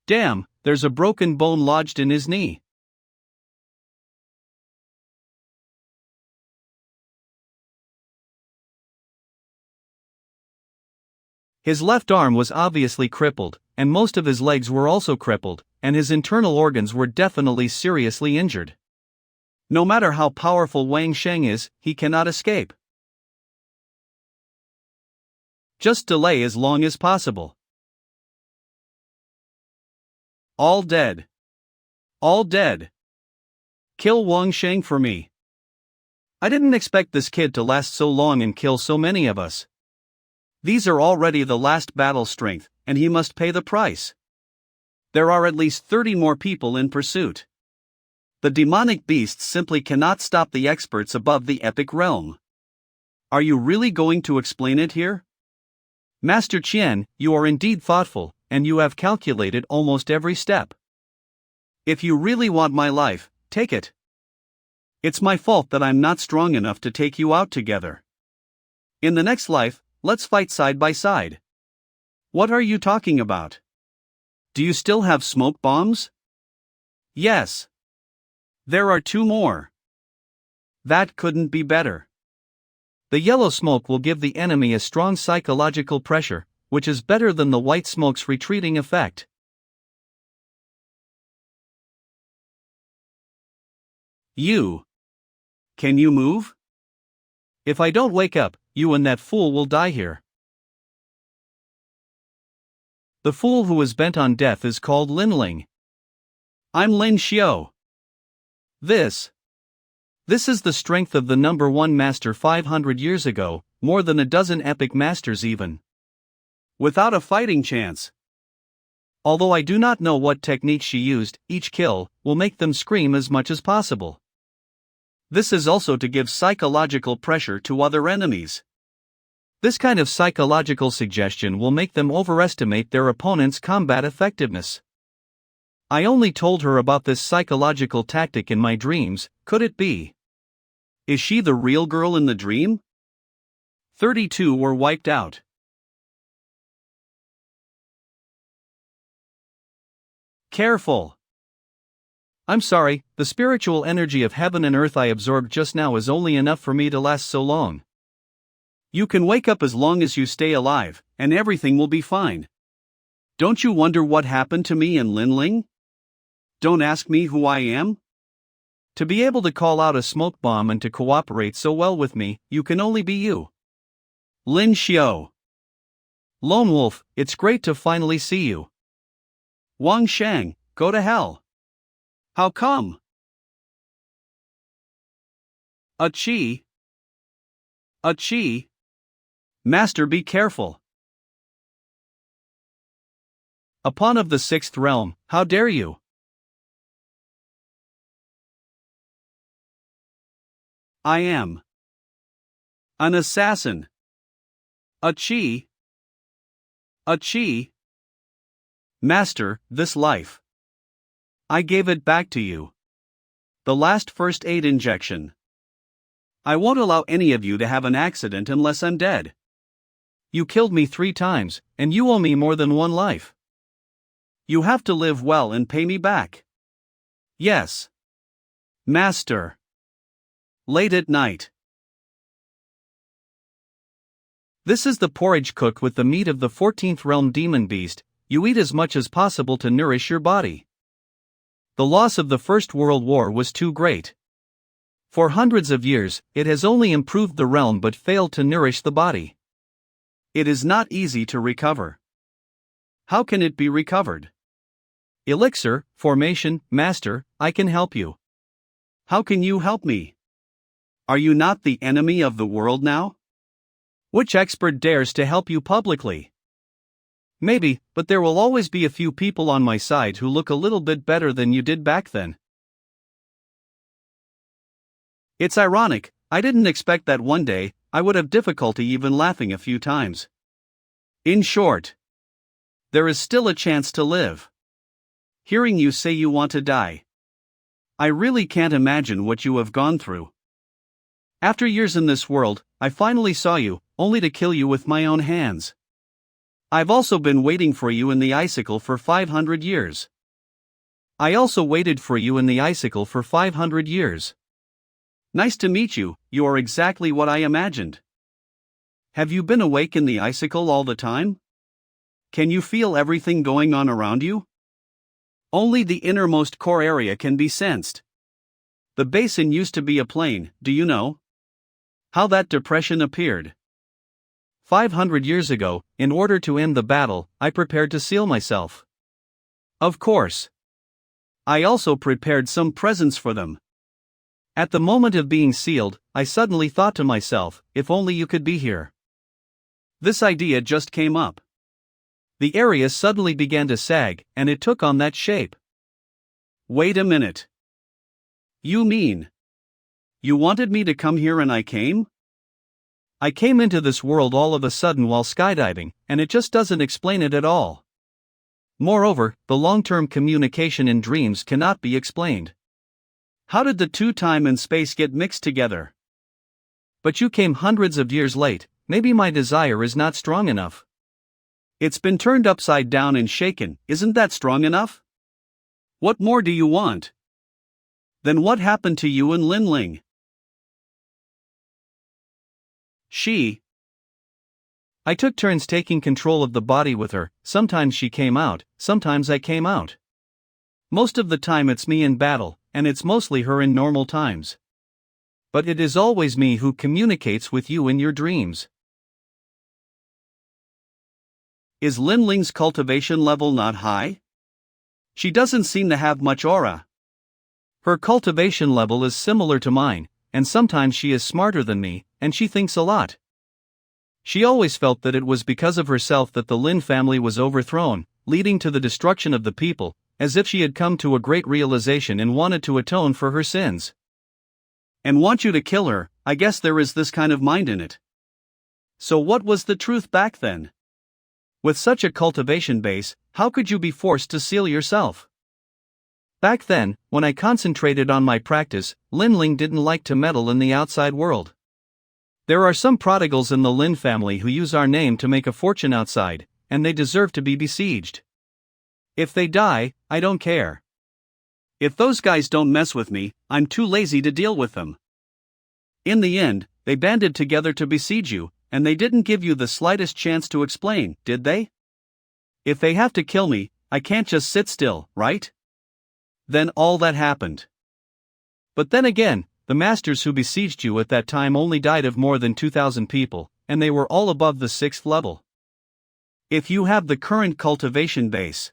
Damn, there's a broken bone lodged in his knee. His left arm was obviously crippled, and most of his legs were also crippled, and his internal organs were definitely seriously injured. No matter how powerful Wang Shang is, he cannot escape. Just delay as long as possible. All dead. All dead. Kill Wang Shang for me. I didn't expect this kid to last so long and kill so many of us. These are already the last battle strength, and he must pay the price. There are at least 30 more people in pursuit. The demonic beasts simply cannot stop the experts above the epic realm. Are you really going to explain it here? Master Qian, you are indeed thoughtful, and you have calculated almost every step. If you really want my life, take it. It's my fault that I'm not strong enough to take you out together. In the next life, let's fight side by side. What are you talking about? Do you still have smoke bombs? Yes. There are 2 more. That couldn't be better. The yellow smoke will give the enemy a strong psychological pressure, which is better than the white smoke's retreating effect. You. Can you move? If I don't wake up, you and that fool will die here. The fool who is bent on death is called Lin Ling. I'm Lin Xiao. This is the strength of the number 1 master 500 years ago, more than a dozen epic masters even. Without a fighting chance. Although I do not know what technique she used, each kill will make them scream as much as possible. This is also to give psychological pressure to other enemies. This kind of psychological suggestion will make them overestimate their opponent's combat effectiveness. I only told her about this psychological tactic in my dreams, could it be? Is she the real girl in the dream? 32 were wiped out. Careful! I'm sorry, the spiritual energy of heaven and earth I absorbed just now is only enough for me to last so long. You can wake up as long as you stay alive, and everything will be fine. Don't you wonder what happened to me and Lin-Ling? Don't ask me who I am. To be able to call out a smoke bomb and to cooperate so well with me, you can only be you. Lin Xiao. Lone Wolf, it's great to finally see you. Wang Shang, go to hell. How come? Achie. Achie. Master, be careful. A pawn of the sixth realm, how dare you? I am an assassin. Achie. Achie. Master, this life. I gave it back to you. The last first aid injection. I won't allow any of you to have an accident unless I'm dead. You killed me 3 times, and you owe me more than 1 life. You have to live well and pay me back. Yes. Master. Late at night. This is the porridge cooked with the meat of the 14th realm demon beast. You eat as much as possible to nourish your body. The loss of the First World War was too great. For hundreds of years, it has only improved the realm but failed to nourish the body. It is not easy to recover. How can it be recovered? Elixir, formation, master, I can help you. How can you help me? Are you not the enemy of the world now? Which expert dares to help you publicly? Maybe, but there will always be a few people on my side who look a little bit better than you did back then. It's ironic, I didn't expect that one day, I would have difficulty even laughing a few times. In short, there is still a chance to live. Hearing you say you want to die. I really can't imagine what you have gone through. After years in this world, I finally saw you, only to kill you with my own hands. I've also been waiting for you in the icicle for 500 years. I also waited for you in the icicle for 500 years. Nice to meet you, you are exactly what I imagined. Have you been awake in the icicle all the time? Can you feel everything going on around you? Only the innermost core area can be sensed. The basin used to be a plain, do you know? How that depression appeared. 500 years ago, in order to end the battle, I prepared to seal myself. Of course. I also prepared some presents for them. At the moment of being sealed, I suddenly thought to myself, if only you could be here. This idea just came up. The area suddenly began to sag, and it took on that shape. Wait a minute. You mean you wanted me to come here and I came? I came into this world all of a sudden while skydiving, and it just doesn't explain it at all. Moreover, the long-term communication in dreams cannot be explained. How did the two time and space get mixed together? But you came hundreds of years late, maybe my desire is not strong enough. It's been turned upside down and shaken, isn't that strong enough? What more do you want? Then what happened to you and Lin-Ling? I took turns taking control of the body with her. Sometimes she came out, sometimes I came out. Most of the time it's me in battle, and it's mostly her in normal times. But it is always me who communicates with you in your dreams. Is Lin-Ling's cultivation level not high? She doesn't seem to have much aura. Her cultivation level is similar to mine, and sometimes she is smarter than me, and she thinks a lot. She always felt that it was because of herself that the Lin family was overthrown, leading to the destruction of the people, as if she had come to a great realization and wanted to atone for her sins. And want you to kill her, I guess there is this kind of mind in it. So what was the truth back then? With such a cultivation base, how could you be forced to seal yourself? Back then, when I concentrated on my practice, Lin-Ling didn't like to meddle in the outside world. There are some prodigals in the Lin family who use our name to make a fortune outside, and they deserve to be besieged. If they die, I don't care. If those guys don't mess with me, I'm too lazy to deal with them. In the end, they banded together to besiege you, and they didn't give you the slightest chance to explain, did they? If they have to kill me, I can't just sit still, right? Then all that happened. But then again, the masters who besieged you at that time only died of more than 2,000 people, and they were all above the 6th level. If you have the current cultivation base.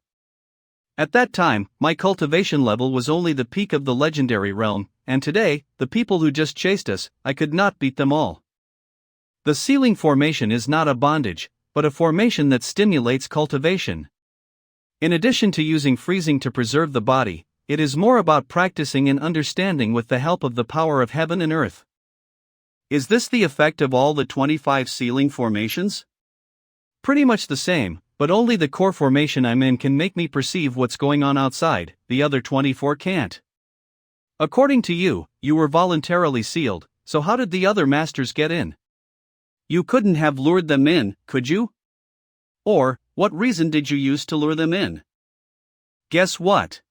At that time, my cultivation level was only the peak of the legendary realm, and today, the people who just chased us, I could not beat them all. The ceiling formation is not a bondage, but a formation that stimulates cultivation. In addition to using freezing to preserve the body, it is more about practicing and understanding with the help of the power of heaven and earth. Is this the effect of all the 25 ceiling formations? Pretty much the same, but only the core formation I'm in can make me perceive what's going on outside, the other 24 can't. According to you, you were voluntarily sealed, so how did the other masters get in? You couldn't have lured them in, could you? Or, what reason did you use to lure them in? Guess what?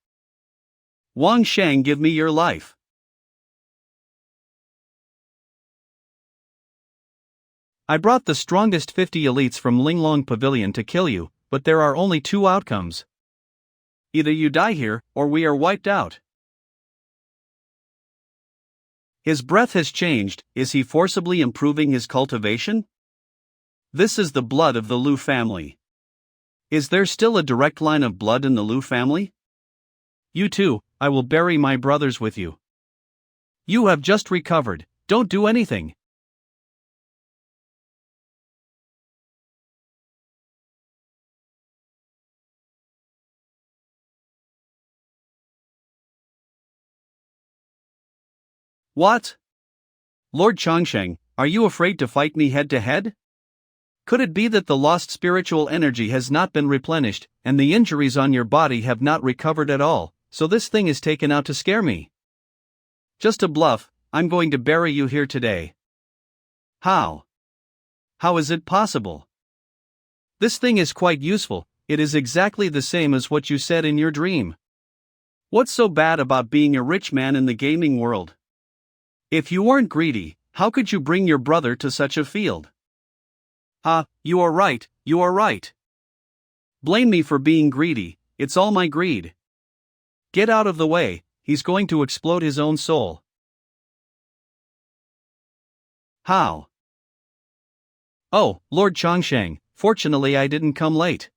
Wang Shang, give me your life. I brought the strongest 50 elites from Lin-Huan Pavilion to kill you, but there are only two outcomes. Either you die here, or we are wiped out. His breath has changed. Is he forcibly improving his cultivation? This is the blood of the Liu family. Is there still a direct line of blood in the Liu family? You too, I will bury my brothers with you. You have just recovered, don't do anything. What? Lord Changsheng, are you afraid to fight me head to head? Could it be that the lost spiritual energy has not been replenished, and the injuries on your body have not recovered at all, so this thing is taken out to scare me? Just a bluff, I'm going to bury you here today. How? How is it possible? This thing is quite useful, it is exactly the same as what you said in your dream. What's so bad about being a rich man in the gaming world? If you weren't greedy, how could you bring your brother to such a field? You are right, you are right. Blame me for being greedy, it's all my greed. Get out of the way, he's going to explode his own soul. How? Oh, Lord Changsheng, fortunately I didn't come late.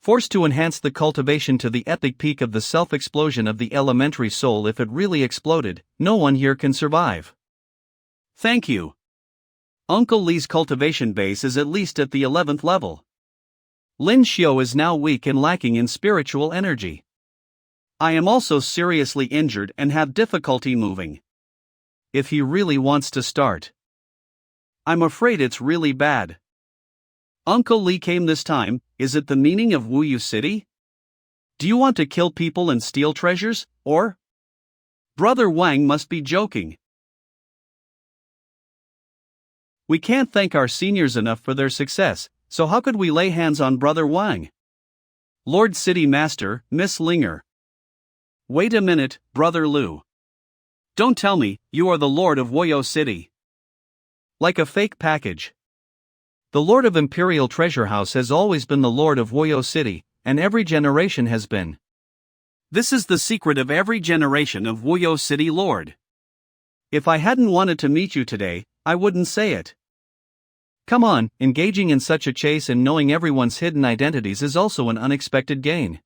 Forced to enhance the cultivation to the epic peak of the self-explosion of the elementary soul. If it really exploded, no one here can survive. Thank you. Uncle Li's cultivation base is at least at the 11th level. Lin Xiu is now weak and lacking in spiritual energy. I am also seriously injured and have difficulty moving. If he really wants to start. I'm afraid it's really bad. Uncle Li came this time. Is it the meaning of Wuyou City? Do you want to kill people and steal treasures, or? Brother Wang must be joking. We can't thank our seniors enough for their success, so how could we lay hands on Brother Wang? Lord City Master, Miss Linger. Wait a minute, Brother Liu. Don't tell me, you are the Lord of Wuyou City. Like a fake package. The Lord of Imperial Treasure House has always been the Lord of Wuyou City, and every generation has been. This is the secret of every generation of Wuyou City Lord. If I hadn't wanted to meet you today, I wouldn't say it. Come on, engaging in such a chase and knowing everyone's hidden identities is also an unexpected gain.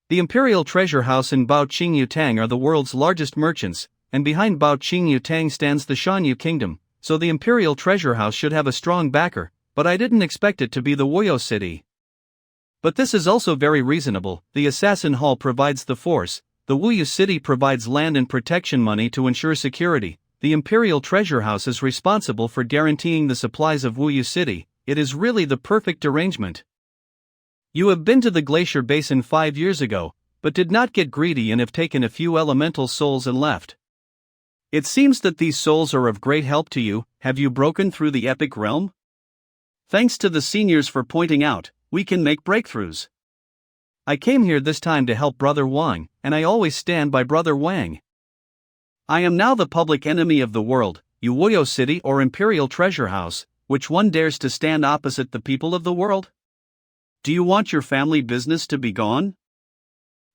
The Imperial Treasure House and Bao Qingyu Tang are the world's largest merchants, and behind Bao Qingyu Tang stands the Shanyu Kingdom, so the Imperial Treasure House should have a strong backer, but I didn't expect it to be the Wuyou City. But this is also very reasonable. The Assassin Hall provides the force, the Wuyou City provides land and protection money to ensure security, the Imperial Treasure House is responsible for guaranteeing the supplies of Wuyou City. It is really the perfect arrangement. You have been to the Glacier Basin 5 years ago, but did not get greedy and have taken a few elemental souls and left. It seems that these souls are of great help to you. Have you broken through the epic realm? Thanks to the seniors for pointing out, we can make breakthroughs. I came here this time to help Brother Wang, and I always stand by Brother Wang. I am now the public enemy of the world, Wuyou City or Imperial Treasure House, which one dares to stand opposite the people of the world? Do you want your family business to be gone?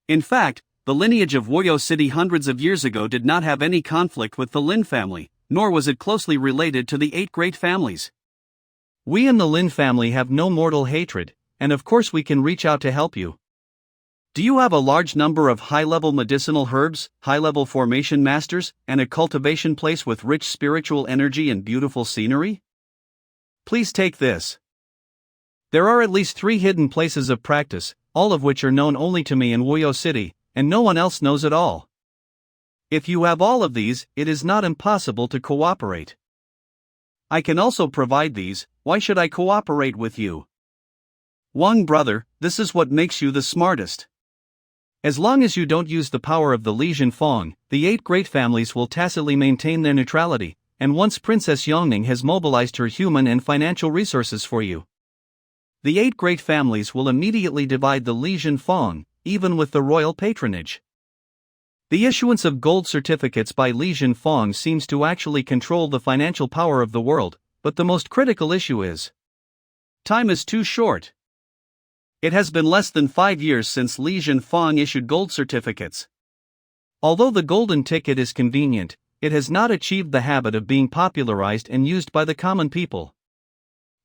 In fact, the lineage of Wuyou City hundreds of years ago did not have any conflict with the Lin family, nor was it closely related to the 8 great families. We and the Lin family have no mortal hatred, and of course we can reach out to help you. Do you have a large number of high-level medicinal herbs, high-level formation masters, and a cultivation place with rich spiritual energy and beautiful scenery? Please take this. There are at least 3 hidden places of practice, all of which are known only to me in Wuyou City, and no one else knows at all. If you have all of these, it is not impossible to cooperate. I can also provide these. Why should I cooperate with you? Wang brother, this is what makes you the smartest. As long as you don't use the power of the Lijian Fong, the 8 great families will tacitly maintain their neutrality, and once Princess Yongning has mobilized her human and financial resources for you, the 8 great families will immediately divide the Lijian Fong, even with the royal patronage. The issuance of gold certificates by Lijian Fong seems to actually control the financial power of the world, but the most critical issue is time is too short. It has been less than 5 years since Lijian Fong issued gold certificates. Although the golden ticket is convenient, it has not achieved the habit of being popularized and used by the common people.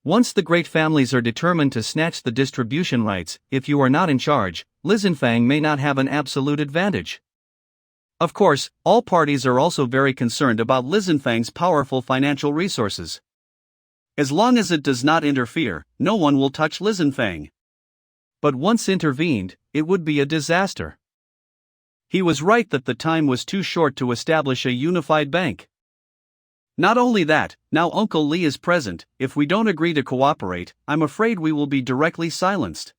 Once the great families are determined to snatch the distribution rights, if you are not in charge, Lizinfang may not have an absolute advantage. Of course, all parties are also very concerned about Lizinfang's powerful financial resources. As long as it does not interfere, no one will touch Lizinfang. But once intervened, it would be a disaster. He was right that the time was too short to establish a unified bank. Not only that, now Uncle Li is present. If we don't agree to cooperate, I'm afraid we will be directly silenced.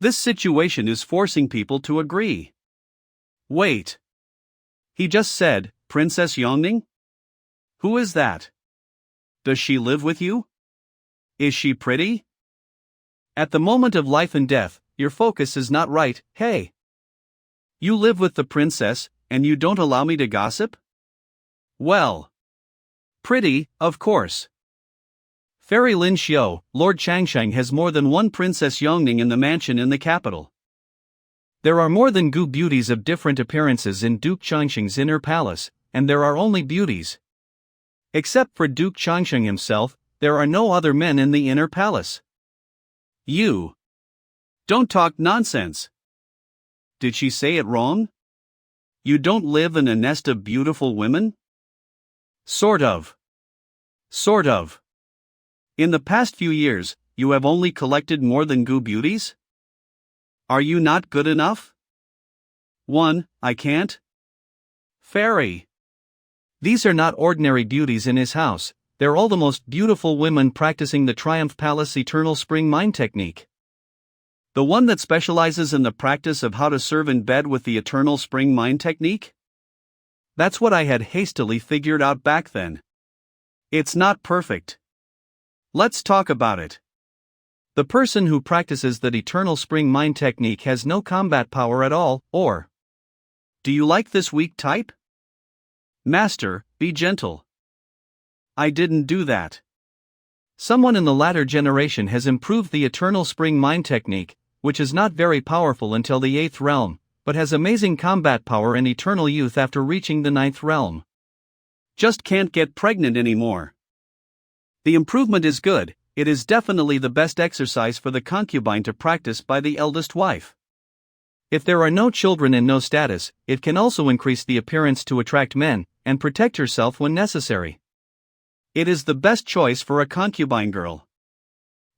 This situation is forcing people to agree. Wait. He just said, Princess Yongning? Who is that? Does she live with you? Is she pretty? At the moment of life and death, your focus is not right. Hey! You live with the princess, and you don't allow me to gossip? Well. Pretty, of course. Fairy Lin Xiu, Lord Changsheng has more than one Princess Yongning in the mansion in the capital. There are more than Gu beauties of different appearances in Duke Changsheng's inner palace, and there are only beauties. Except for Duke Changsheng himself, there are no other men in the inner palace. You. Don't talk nonsense. Did she say it wrong? You don't live in a nest of beautiful women? Sort of. Sort of. In the past few years, you have only collected more than Gu beauties? Are you not good enough? 1. I can't. Fairy. These are not ordinary beauties in his house, they're all the most beautiful women practicing the Triumph Palace Eternal Spring Mind technique. The one that specializes in the practice of how to serve in bed with the Eternal Spring Mind technique? That's what I had hastily figured out back then. It's not perfect. Let's talk about it. The person who practices the Eternal Spring Mind technique has no combat power at all, or... Do you like this weak type? Master, be gentle. I didn't do that. Someone in the latter generation has improved the Eternal Spring Mind technique, which is not very powerful until the 8th realm, but has amazing combat power and eternal youth after reaching the 9th realm. Just can't get pregnant anymore. The improvement is good, it is definitely the best exercise for the concubine to practice by the eldest wife. If there are no children and no status, it can also increase the appearance to attract men, and protect herself when necessary. It is the best choice for a concubine girl.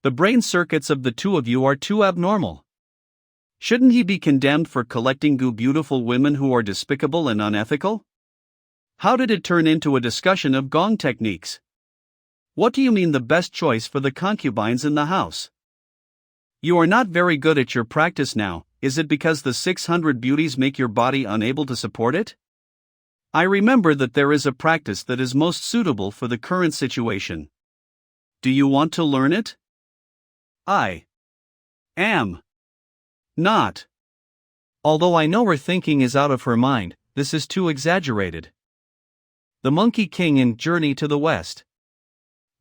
The brain circuits of the two of you are too abnormal. Shouldn't he be condemned for collecting beautiful women who are despicable and unethical? How did it turn into a discussion of gong techniques? What do you mean the best choice for the concubines in the house? You are not very good at your practice now, is it because the 600 beauties make your body unable to support it? I remember that there is a practice that is most suitable for the current situation. Do you want to learn it? I am. Not. Although I know her thinking is out of her mind, this is too exaggerated. The Monkey King in Journey to the West.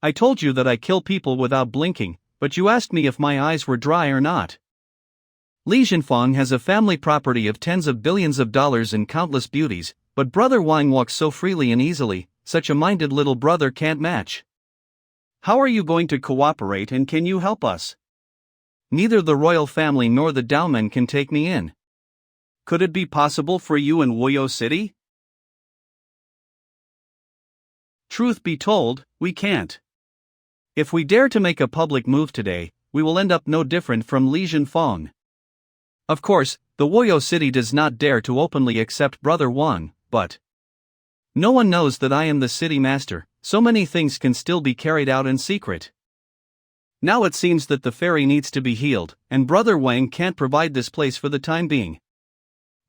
I told you that I kill people without blinking, but you asked me if my eyes were dry or not. Li Jinfeng has a family property of tens of billions of dollars and countless beauties, but brother Wang walks so freely and easily, such a minded little brother can't match. How are you going to cooperate, and can you help us? Neither the royal family nor the Daomen can take me in. Could it be possible for you in Wuyou City? Truth be told, we can't. If we dare to make a public move today, we will end up no different from Li Jinfeng. Of course, the Wuyou City does not dare to openly accept Brother Wang, but no one knows that I am the city master, so many things can still be carried out in secret. Now it seems that the ferry needs to be healed, and Brother Wang can't provide this place for the time being.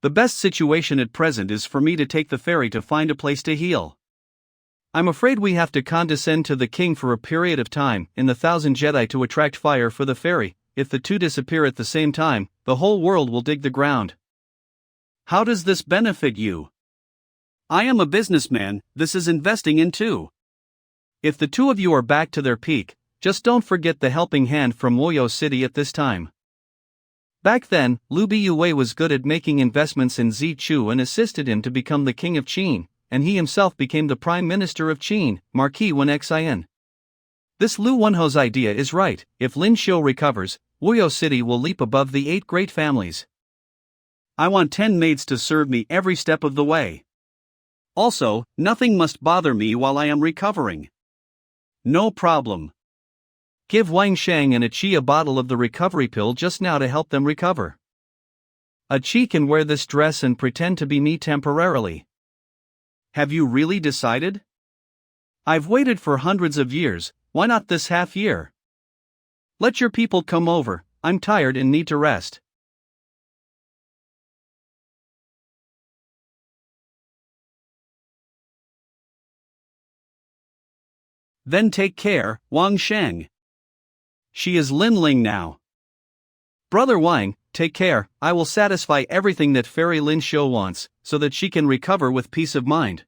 The best situation at present is for me to take the ferry to find a place to heal. I'm afraid we have to condescend to the king for a period of time in the 1,000 Jedi to attract fire for the ferry. If the two disappear at the same time, the whole world will dig the ground. How does this benefit you? I am a businessman, this is investing in two. If the two of you are back to their peak, just don't forget the helping hand from Wuyou City at this time. Back then, Liu Biyue was good at making investments in Zichu and assisted him to become the king of Qin, and he himself became the prime minister of Qin, Marquis Wen Xin. This Lu Wenho's idea is right. If Lin Xiu recovers, Wuyou City will leap above the 8 great families. I want 10 maids to serve me every step of the way. Also, nothing must bother me while I am recovering. No problem. Give Wang Shang and Achi a bottle of the recovery pill just now to help them recover. Achi can wear this dress and pretend to be me temporarily. Have you really decided? I've waited for hundreds of years, why not this half year? Let your people come over, I'm tired and need to rest. Then take care, Wang Sheng. She is Lin Ling now. Brother Wang, take care, I will satisfy everything that Fairy Lin Xiu wants, so that she can recover with peace of mind.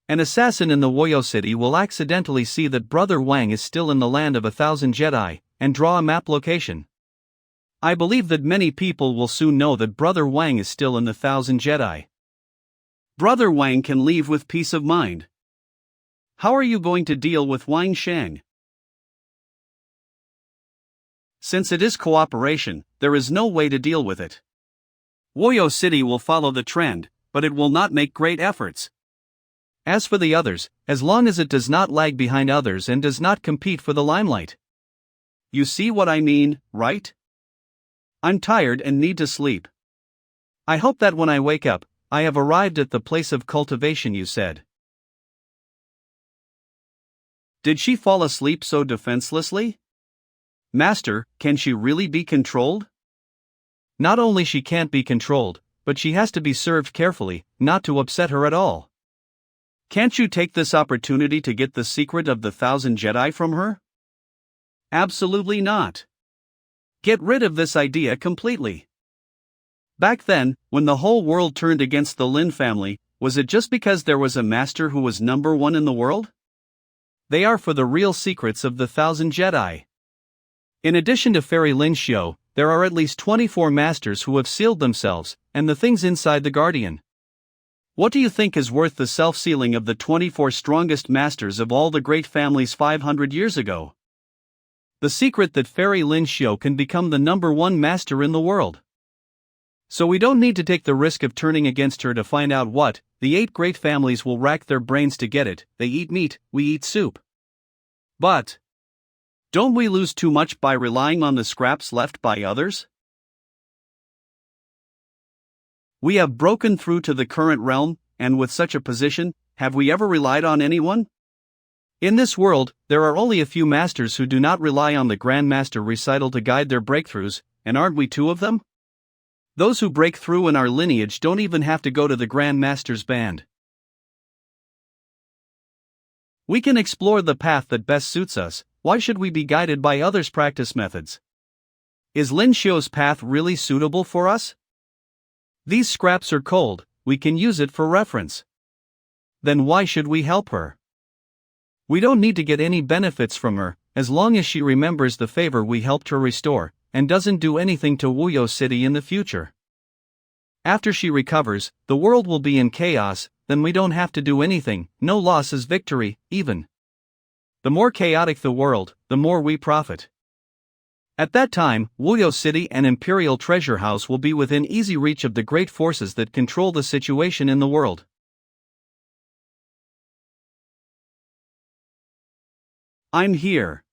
An assassin in the Wuyou City will accidentally see that Brother Wang is still in the land of 1,000 Jedi, and draw a map location. I believe that many people will soon know that Brother Wang is still in the 1,000 Jedi. Brother Wang can leave with peace of mind. How are you going to deal with Wang Sheng? Since it is cooperation, there is no way to deal with it. Wuyou City will follow the trend, but it will not make great efforts. As for the others, as long as it does not lag behind others and does not compete for the limelight. You see what I mean, right? I'm tired and need to sleep. I hope that when I wake up, I have arrived at the place of cultivation you said. Did she fall asleep so defenselessly? Master, can she really be controlled? Not only she can't be controlled, but she has to be served carefully, not to upset her at all. Can't you take this opportunity to get the secret of the 1,000 Jedi from her? Absolutely not. Get rid of this idea completely. Back then, when the whole world turned against the Lin family, was it just because there was a master who was number one in the world? They are for the real secrets of the 1,000 Jedi. In addition to Fairy Lin Xiu, there are at least 24 masters who have sealed themselves, and the things inside the Guardian. What do you think is worth the self-sealing of the 24 strongest masters of all the great families 500 years ago? The secret that Fairy Lin Xiu can become the number one master in the world. So we don't need to take the risk of turning against her to find out what. The 8 great families will rack their brains to get it. They eat meat, we eat soup. But don't we lose too much by relying on the scraps left by others? We have broken through to the current realm, and with such a position, have we ever relied on anyone? In this world, there are only a few masters who do not rely on the Grand Master recital to guide their breakthroughs, and aren't we 2 of them? Those who break through in our lineage don't even have to go to the Grand Master's band. We can explore the path that best suits us. Why should we be guided by others' practice methods? Is Lin Xiu's path really suitable for us? These scraps are cold, we can use it for reference. Then why should we help her? We don't need to get any benefits from her, as long as she remembers the favor we helped her restore, and doesn't do anything to Wuyou City in the future. After she recovers, the world will be in chaos, then we don't have to do anything, no loss is victory, even. The more chaotic the world, the more we profit. At that time, Wuyou City and Imperial Treasure House will be within easy reach of the great forces that control the situation in the world. I'm here.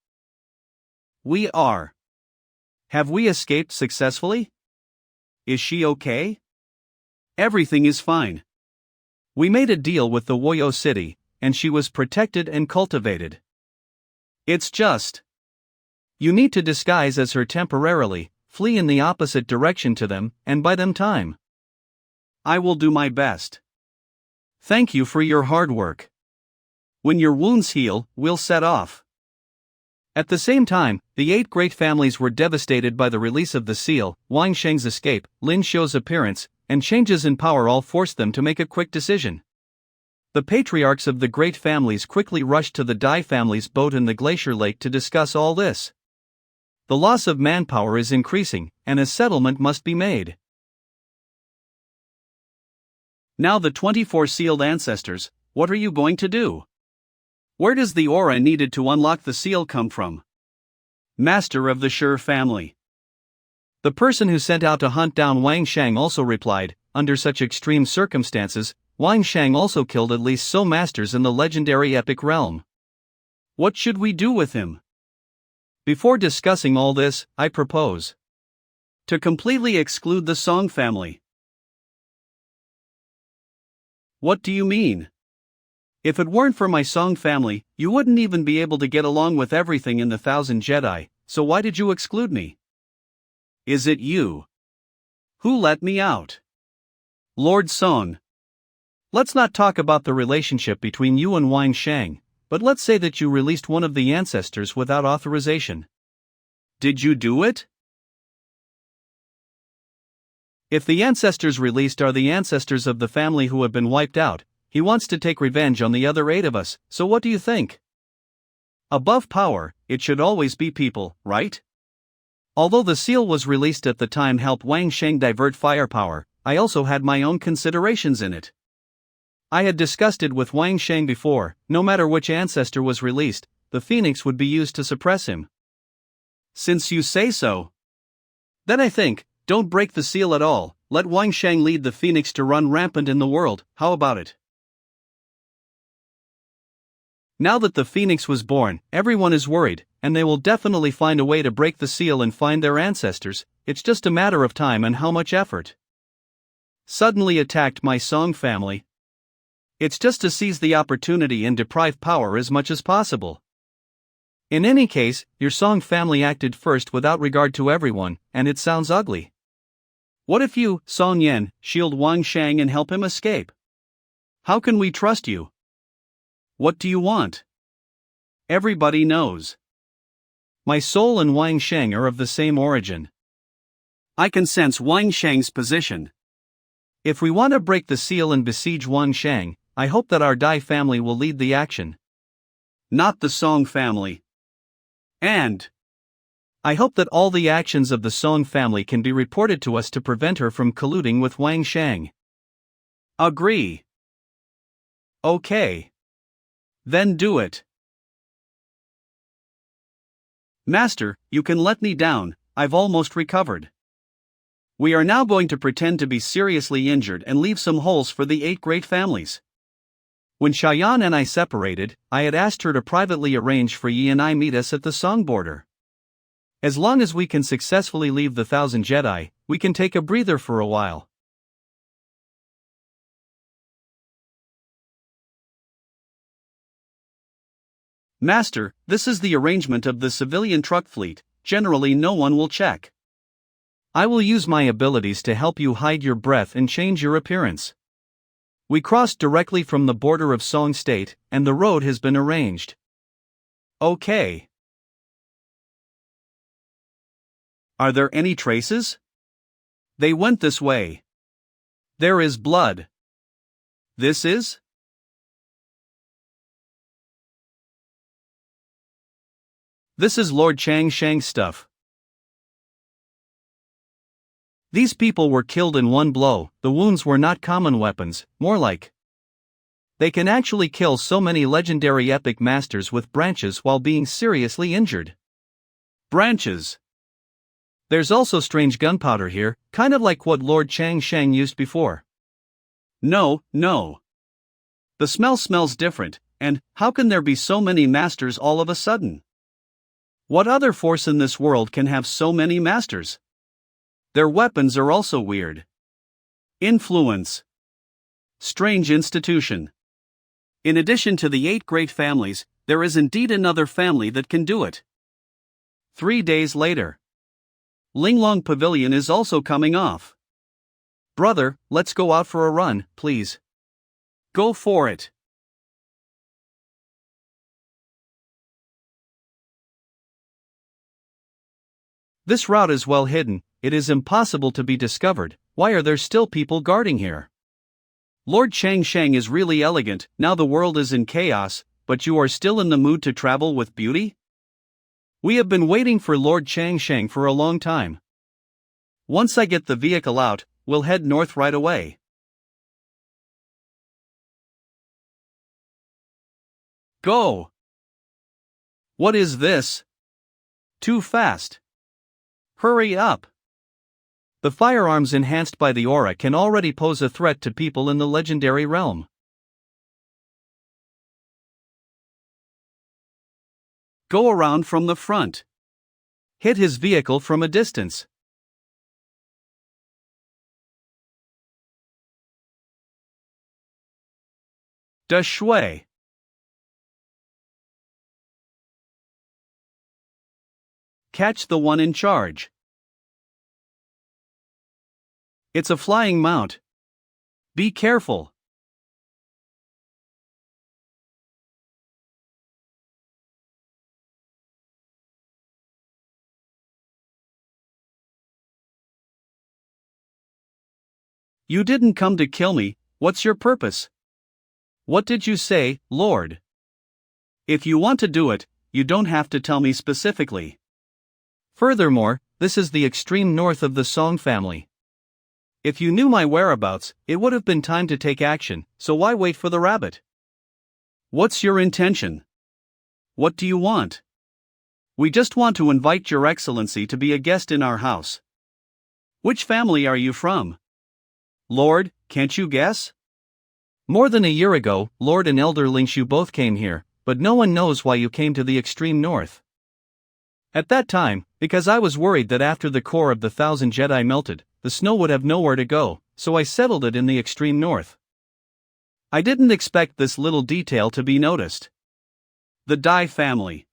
We are. Have we escaped successfully? Is she okay? Everything is fine. We made a deal with the Wuyou City, and she was protected and cultivated. It's just. You need to disguise as her temporarily, flee in the opposite direction to them, and buy them time. I will do my best. Thank you for your hard work. When your wounds heal, we'll set off. At the same time, the 8 great families were devastated by the release of the seal, Wang Sheng's escape, Lin Xiu's appearance, and changes in power all forced them to make a quick decision. The patriarchs of the great families quickly rushed to the Dai family's boat in the glacier lake to discuss all this. The loss of manpower is increasing, and a settlement must be made. Now the 24 sealed ancestors, what are you going to do? Where does the aura needed to unlock the seal come from? Master of the Sure family. The person who sent out to hunt down Wang Shang also replied, under such extreme circumstances, Wang Shang also killed at least so masters in the legendary epic realm. What should we do with him? Before discussing all this, I propose to completely exclude the Song family. What do you mean? If it weren't for my Song family, you wouldn't even be able to get along with everything in the 1,000 Jedi, so why did you exclude me? Is it you? Who let me out? Lord Song. Let's not talk about the relationship between you and Wang Shang, but let's say that you released one of the ancestors without authorization. Did you do it? If the ancestors released are the ancestors of the family who have been wiped out, he wants to take revenge on the other 8 of us, so what do you think? Above power, it should always be people, right? Although the seal was released at the time helped Wang Sheng divert firepower, I also had my own considerations in it. I had discussed it with Wang Sheng before, no matter which ancestor was released, the phoenix would be used to suppress him. Since you say so. Then I think, don't break the seal at all, let Wang Sheng lead the phoenix to run rampant in the world, how about it? Now that the phoenix was born, everyone is worried, and they will definitely find a way to break the seal and find their ancestors, it's just a matter of time and how much effort. Suddenly attacked my Song family. It's just to seize the opportunity and deprive power as much as possible. In any case, your Song family acted first without regard to everyone, and it sounds ugly. What if you, Song Yan, shield Wang Shang and help him escape? How can we trust you? What do you want? Everybody knows. My soul and Wang Sheng are of the same origin. I can sense Wang Shang's position. If we want to break the seal and besiege Wang Shang, I hope that our Dai family will lead the action. Not the Song family. And I hope that all the actions of the Song family can be reported to us to prevent her from colluding with Wang Shang. Agree. Okay. Then do it. Master, you can let me down, I've almost recovered. We are now going to pretend to be seriously injured and leave some holes for the 8 great families. When Xiaoyan and I separated, I had asked her to privately arrange for Yi and I meet us at the Song border. As long as we can successfully leave the 1,000 Jedi, we can take a breather for a while. Master, this is the arrangement of the civilian truck fleet, generally no one will check. I will use my abilities to help you hide your breath and change your appearance. We crossed directly from the border of Song State, and the road has been arranged. Okay. Are there any traces? They went this way. There is blood. This is? This is Lord Chang Shang's stuff. These people were killed in one blow. The wounds were not common weapons, more like. They can actually kill so many legendary epic masters with branches while being seriously injured. Branches. There's also strange gunpowder here, kind of like what Lord Chang Shang used before. No. The smell smells different, and how can there be so many masters all of a sudden? What other force in this world can have so many masters? Their weapons are also weird. Influence. Strange institution. In addition to the 8 great families, there is indeed another family that can do it. 3 days later. Linglong Pavilion is also coming off. Brother, let's go out for a run, please. Go for it. This route is well hidden, it is impossible to be discovered. Why are there still people guarding here? Lord Chang Shang is really elegant, now the world is in chaos, but you are still in the mood to travel with beauty? We have been waiting for Lord Chang Shang for a long time. Once I get the vehicle out, we'll head north right away. Go! What is this? Too fast. Hurry up! The firearms enhanced by the aura can already pose a threat to people in the legendary realm. Go around from the front. Hit his vehicle from a distance. Da shui. Catch the one in charge. It's a flying mount. Be careful. You didn't come to kill me, what's your purpose? What did you say, Lord? If you want to do it, you don't have to tell me specifically. Furthermore, this is the extreme north of the Song family. If you knew my whereabouts, it would have been time to take action, so why wait for the rabbit? What's your intention? What do you want? We just want to invite Your Excellency to be a guest in our house. Which family are you from? Lord, can't you guess? More than a year ago, Lord and Elder Lingshu both came here, but no one knows why you came to the extreme north. At that time, because I was worried that after the core of the 1,000 Jedi melted, the snow would have nowhere to go, so I settled it in the extreme north. I didn't expect this little detail to be noticed. The Dai family.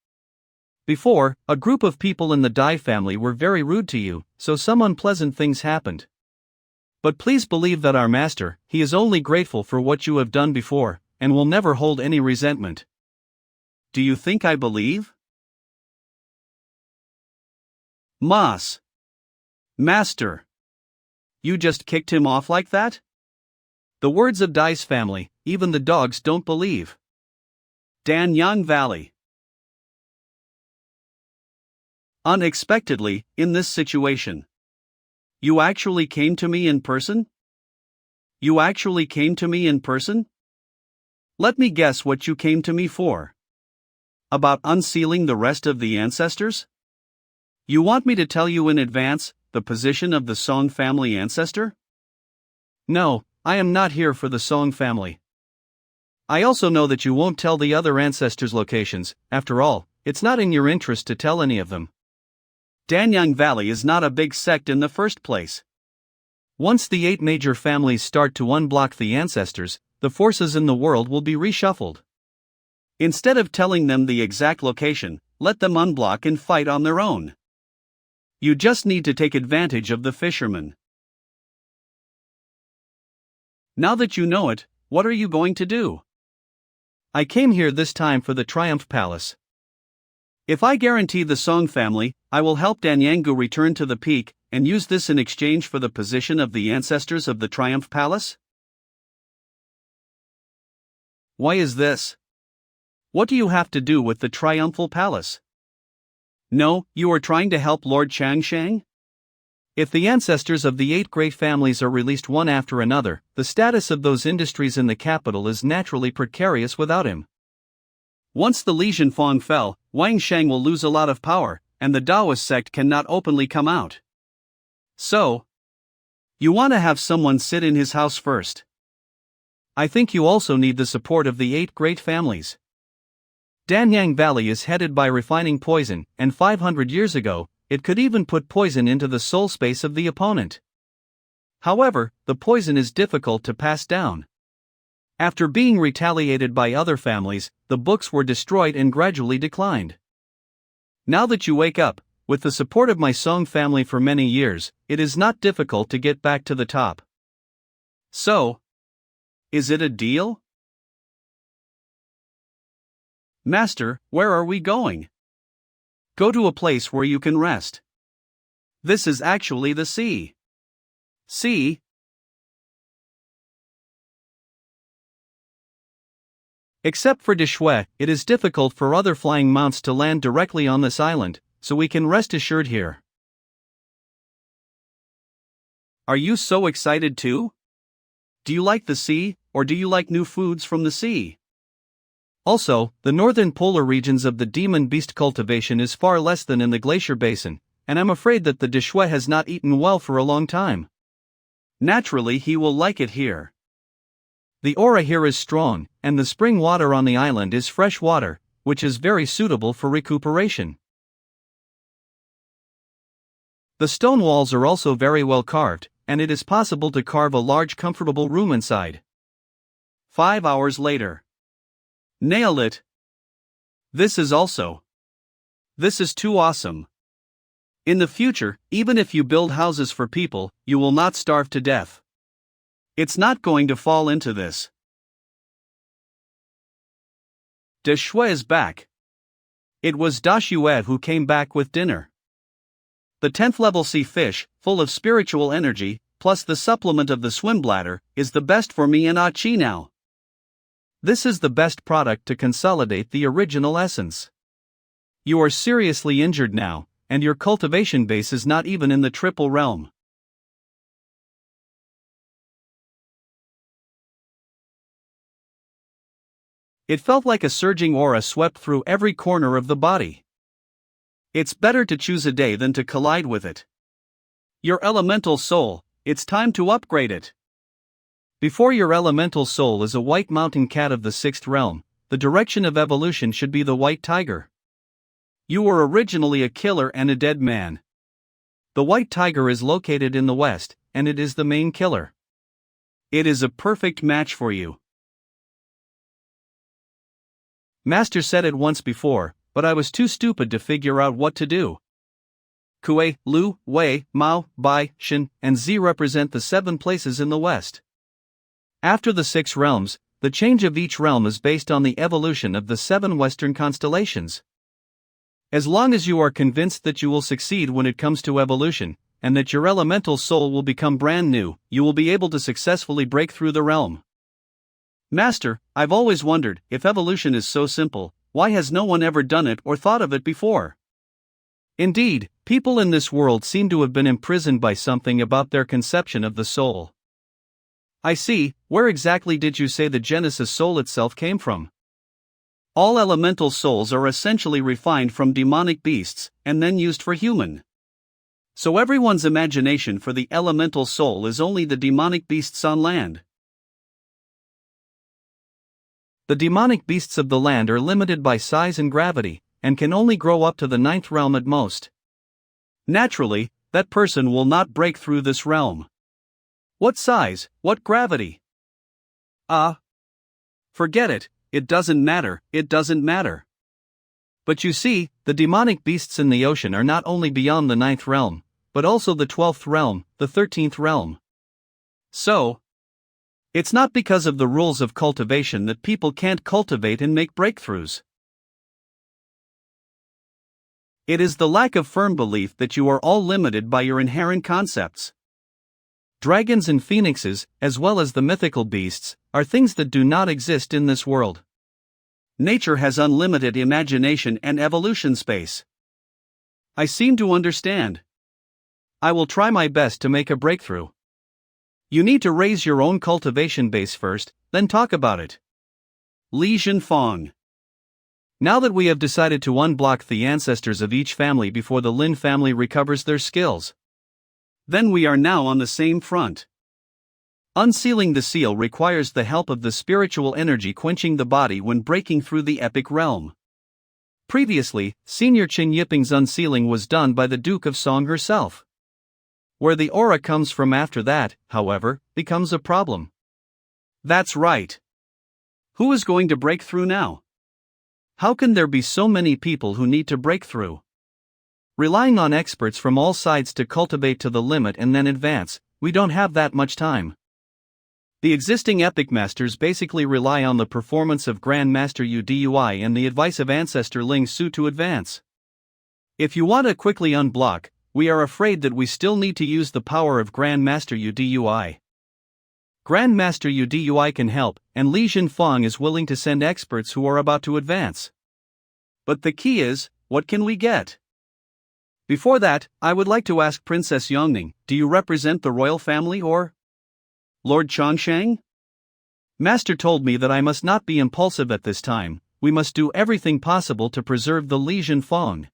Before, a group of people in the Dai family were very rude to you, so some unpleasant things happened. But please believe that our master, he is only grateful for what you have done before, and will never hold any resentment. Do you think I believe? Mas. Master. You just kicked him off like that? The words of Dai's family, even the dogs don't believe. Danyang Valley. Unexpectedly, in this situation. You actually came to me in person? You actually came to me in person? Let me guess what you came to me for. About unsealing the rest of the ancestors? You want me to tell you in advance the position of the Song family ancestor? No, I am not here for the Song family. I also know that you won't tell the other ancestors' locations. After all, it's not in your interest to tell any of them. Danyang Valley is not a big sect in the first place. Once the 8 major families start to unblock the ancestors, the forces in the world will be reshuffled. Instead of telling them the exact location, let them unblock and fight on their own. You just need to take advantage of the fishermen. Now that you know it, what are you going to do? I came here this time for the Triumph Palace. If I guarantee the Song family, I will help Danyangu return to the peak, and use this in exchange for the position of the ancestors of the Triumph Palace? Why is this? What do you have to do with the Triumphal Palace? No, you are trying to help Lord Changshang? If the ancestors of the 8 great families are released one after another, the status of those industries in the capital is naturally precarious without him. Once the Li Zhenfang fell, Wang Shang will lose a lot of power, and the Taoist sect cannot openly come out. So, you want to have someone sit in his house first. I think you also need the support of the 8 great families. Danyang Valley is headed by refining poison, and 500 years ago, it could even put poison into the soul space of the opponent. However, the poison is difficult to pass down. After being retaliated by other families, the books were destroyed and gradually declined. Now that you wake up, with the support of my Song family for many years, it is not difficult to get back to the top. So, is it a deal? Master, where are we going? Go to a place where you can rest. This is actually the sea. See? Except for Deshui, it is difficult for other flying mounts to land directly on this island, so we can rest assured here. Are you so excited too? Do you like the sea, or do you like new foods from the sea? Also, the northern polar regions of the demon beast cultivation is far less than in the glacier basin, and I'm afraid that the Deshui has not eaten well for a long time. Naturally, he will like it here. The aura here is strong, and the spring water on the island is fresh water, which is very suitable for recuperation. The stone walls are also very well carved, and it is possible to carve a large comfortable room inside. 5 hours later. Nail it! This is too awesome. In the future, even if you build houses for people, you will not starve to death. It's not going to fall into this. Deshui is back. It was Dashued who came back with dinner. The 10th level sea fish, full of spiritual energy, plus the supplement of the swim bladder, is the best for me and Achi now. This is the best product to consolidate the original essence. You are seriously injured now, and your cultivation base is not even in the triple realm. It felt like a surging aura swept through every corner of the body. It's better to choose a day than to collide with it. Your elemental soul, it's time to upgrade it. Before your elemental soul is a white mountain cat of the 6th realm, the direction of evolution should be the white tiger. You were originally a killer and a dead man. The white tiger is located in the west, and it is the main killer. It is a perfect match for you. Master said it once before, but I was too stupid to figure out what to do. Kuei, Lu, Wei, Mao, Bai, Shen, and Zi represent the 7 places in the west. After the 6 realms, the change of each realm is based on the evolution of the 7 western constellations. As long as you are convinced that you will succeed when it comes to evolution, and that your elemental soul will become brand new, you will be able to successfully break through the realm. Master, I've always wondered, if evolution is so simple, why has no one ever done it or thought of it before? Indeed, people in this world seem to have been imprisoned by something about their conception of the soul. I see, where exactly did you say the Genesis soul itself came from? All elemental souls are essentially refined from demonic beasts, and then used for human. So everyone's imagination for the elemental soul is only the demonic beasts on land. The demonic beasts of the land are limited by size and gravity, and can only grow up to the 9th realm at most. Naturally, that person will not break through this realm. What size, what gravity? Forget it, it doesn't matter. But you see, the demonic beasts in the ocean are not only beyond the 9th realm, but also the 12th realm, the 13th realm. So, it's not because of the rules of cultivation that people can't cultivate and make breakthroughs. It is the lack of firm belief that you are all limited by your inherent concepts. Dragons and phoenixes, as well as the mythical beasts, are things that do not exist in this world. Nature has unlimited imagination and evolution space. I seem to understand. I will try my best to make a breakthrough. You need to raise your own cultivation base first, then talk about it. Lin-Huan. Now that we have decided to unblock the ancestors of each family before the Lin family recovers their skills, then we are now on the same front. Unsealing the seal requires the help of the spiritual energy quenching the body when breaking through the epic realm. Previously, Senior Qin Yiping's unsealing was done by the Duke of Song herself. Where the aura comes from after that, however, becomes a problem. That's right. Who is going to break through now? How can there be so many people who need to break through? Relying on experts from all sides to cultivate to the limit and then advance, we don't have that much time. The existing epic masters basically rely on the performance of Grand Master Yu Dui and the advice of Ancestor Ling Su to advance. If you want to quickly unblock, we are afraid that we still need to use the power of Grand Master Yu Dui. Grand Master Yu Dui can help, and Li Jinfeng is willing to send experts who are about to advance. But the key is, what can we get? Before that, I would like to ask Princess Yongning, do you represent the royal family or Lord Changsheng? Master told me that I must not be impulsive at this time, we must do everything possible to preserve the Li Jinfeng.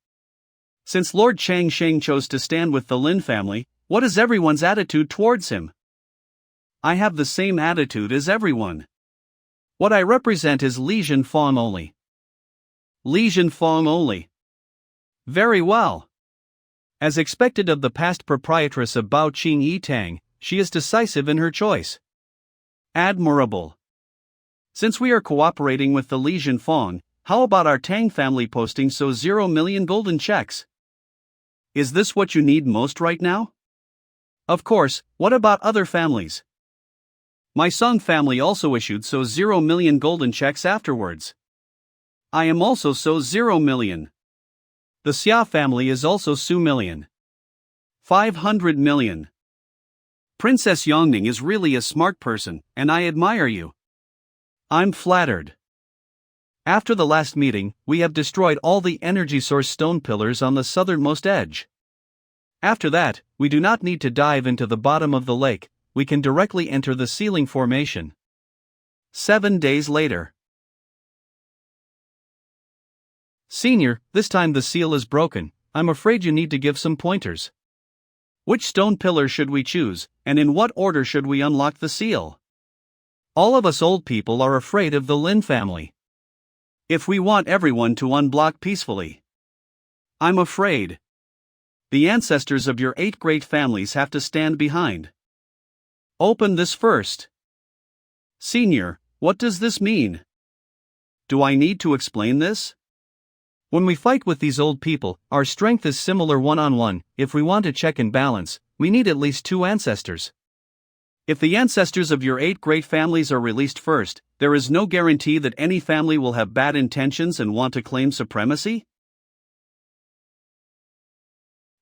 Since Lord Changsheng chose to stand with the Lin family, what is everyone's attitude towards him? I have the same attitude as everyone. What I represent is Li Jinfeng only. Li Jinfeng only. Very well. As expected of the past proprietress of Bao Qing Yitang, she is decisive in her choice. Admirable. Since we are cooperating with the Li Jinfeng, how about our Tang family posting 0 million golden checks? Is this what you need most right now? Of course, what about other families? My Song family also issued 0 million golden checks afterwards. I am also 0 million. The Xia family is also Su million. 500 million. Princess Yongning is really a smart person, and I admire you. I'm flattered. After the last meeting, we have destroyed all the energy source stone pillars on the southernmost edge. After that, we do not need to dive into the bottom of the lake, we can directly enter the ceiling formation. 7 days later. Senior, this time the seal is broken, I'm afraid you need to give some pointers. Which stone pillar should we choose, and in what order should we unlock the seal? All of us old people are afraid of the Lin family. If we want everyone to unblock peacefully, I'm afraid the ancestors of your 8 great families have to stand behind. Open this first. Senior, what does this mean? Do I need to explain this? When we fight with these old people, our strength is similar one-on-one. If we want to check and balance, we need at least 2 ancestors. If the ancestors of your 8 great families are released first, there is no guarantee that any family will have bad intentions and want to claim supremacy?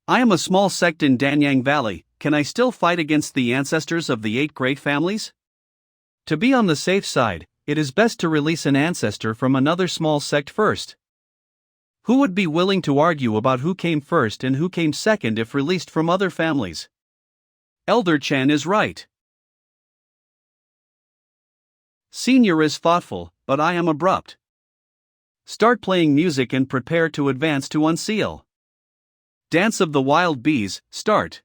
I am a small sect in Danyang Valley, can I still fight against the ancestors of the 8 great families? To be on the safe side, it is best to release an ancestor from another small sect first. Who would be willing to argue about who came first and who came second if released from other families? Elder Chen is right. Senior is thoughtful, but I am abrupt. Start playing music and prepare to advance to unseal. Dance of the Wild Bees, start.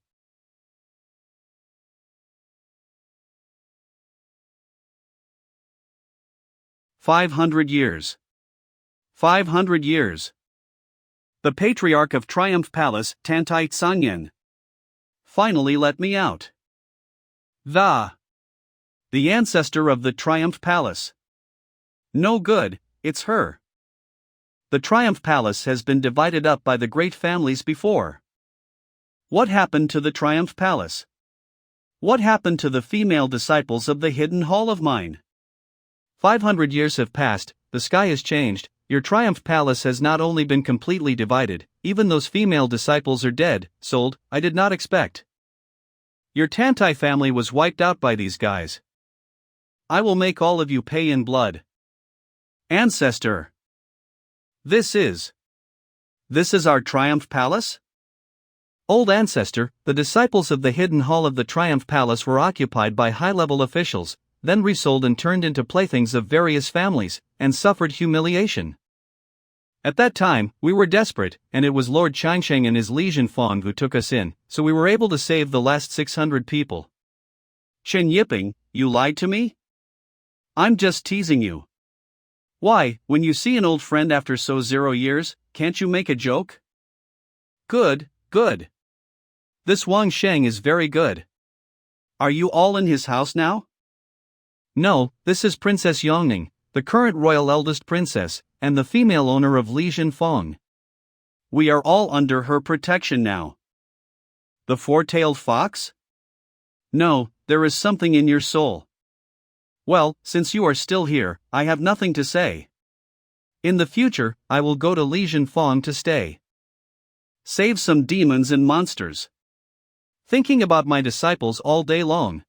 "500 years. 500 years. The Patriarch of Triumph Palace, Tantai Tsangyan. Finally let me out. The ancestor of the Triumph Palace. No good, it's her. The Triumph Palace has been divided up by the great families before. What happened to the Triumph Palace? What happened to the female disciples of the Hidden Hall of Mine? 500 years have passed, the sky has changed, your Triumph Palace has not only been completely divided, even those female disciples are dead, sold, I did not expect. Your Tantai family was wiped out by these guys. I will make all of you pay in blood. Ancestor! This is our Triumph Palace? Old Ancestor, the disciples of the hidden hall of the Triumph Palace were occupied by high-level officials, then resold and turned into playthings of various families, and suffered humiliation. At that time, we were desperate, and it was Lord Changsheng and his Lijian Fong who took us in, so we were able to save the last 600 people. Chen Yiping, you lied to me? I'm just teasing you. Why, when you see an old friend after 0 years, can't you make a joke? Good, good. This Wang Sheng is very good. Are you all in his house now? No, this is Princess Yongning, the current royal eldest princess, and the female owner of Lijian Fong. We are all under her protection now. The four-tailed fox? No, there is something in your soul. Well, since you are still here, I have nothing to say. In the future, I will go to Lijian Fong to stay. Save some demons and monsters. Thinking about my disciples all day long.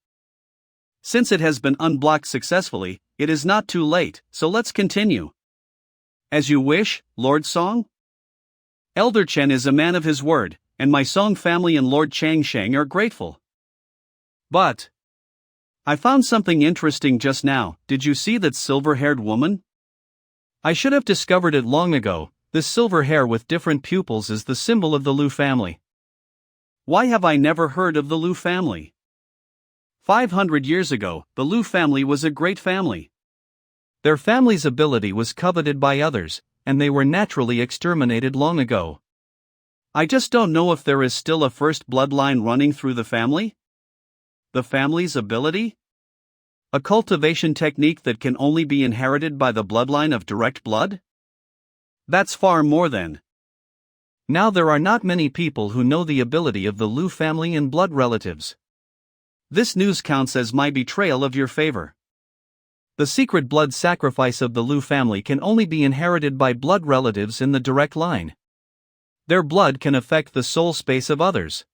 Since it has been unblocked successfully, it is not too late, so let's continue. As you wish, Lord Song? Elder Chen is a man of his word, and my Song family and Lord Changsheng are grateful. But I found something interesting just now. Did you see that silver-haired woman? I should have discovered it long ago. This silver hair with different pupils is the symbol of the Lu family. Why have I never heard of the Lu family? 500 years ago, the Lu family was a great family. Their family's ability was coveted by others, and they were naturally exterminated long ago. I just don't know if there is still a first bloodline running through the family? The family's ability? A cultivation technique that can only be inherited by the bloodline of direct blood? That's far more than. Now there are not many people who know the ability of the Lu family and blood relatives. This news counts as my betrayal of your favor. The secret blood sacrifice of the Lu family can only be inherited by blood relatives in the direct line. Their blood can affect the soul space of others.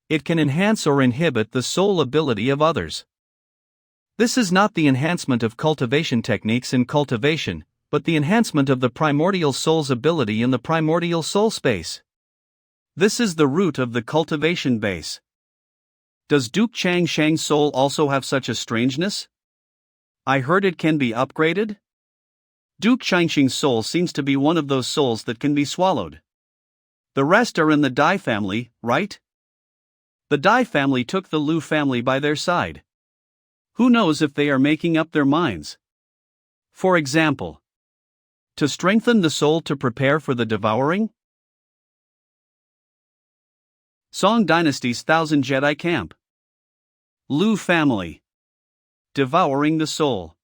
It can enhance or inhibit the soul ability of others. This is not the enhancement of cultivation techniques in cultivation, but the enhancement of the primordial soul's ability in the primordial soul space. This is the root of the cultivation base. Does Duke Changsheng's soul also have such a strangeness? I heard it can be upgraded? Duke Changsheng's soul seems to be one of those souls that can be swallowed. The rest are in the Dai family, right? The Dai family took the Lu family by their side. Who knows if they are making up their minds? For example, to strengthen the soul to prepare for the devouring? Song Dynasty's Thousand Jedi Camp. Lu family. Devouring the soul.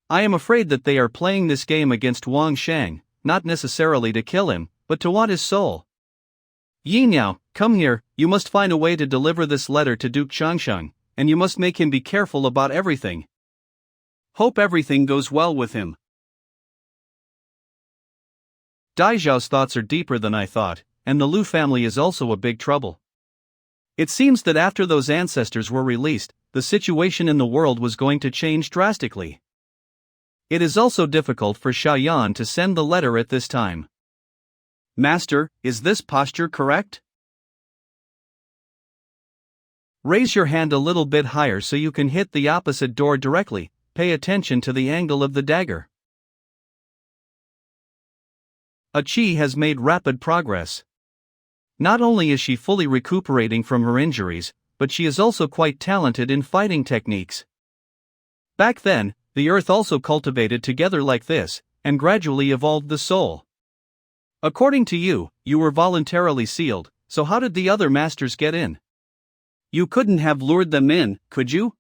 I am afraid that they are playing this game against Wang Shang, not necessarily to kill him, but to want his soul. Yinyao, come here, you must find a way to deliver this letter to Duke Changsheng, and you must make him be careful about everything. Hope everything goes well with him. Dai Zhao's thoughts are deeper than I thought, and the Lu family is also a big trouble. It seems that after those ancestors were released, the situation in the world was going to change drastically. It is also difficult for Xiaoyan to send the letter at this time. Master, is this posture correct? Raise your hand a little bit higher so you can hit the opposite door directly. Pay attention to the angle of the dagger. Achi has made rapid progress. Not only is she fully recuperating from her injuries, but she is also quite talented in fighting techniques. Back then, the earth also cultivated together like this, and gradually evolved the soul. According to you, you were voluntarily sealed, so how did the other masters get in? You couldn't have lured them in, could you?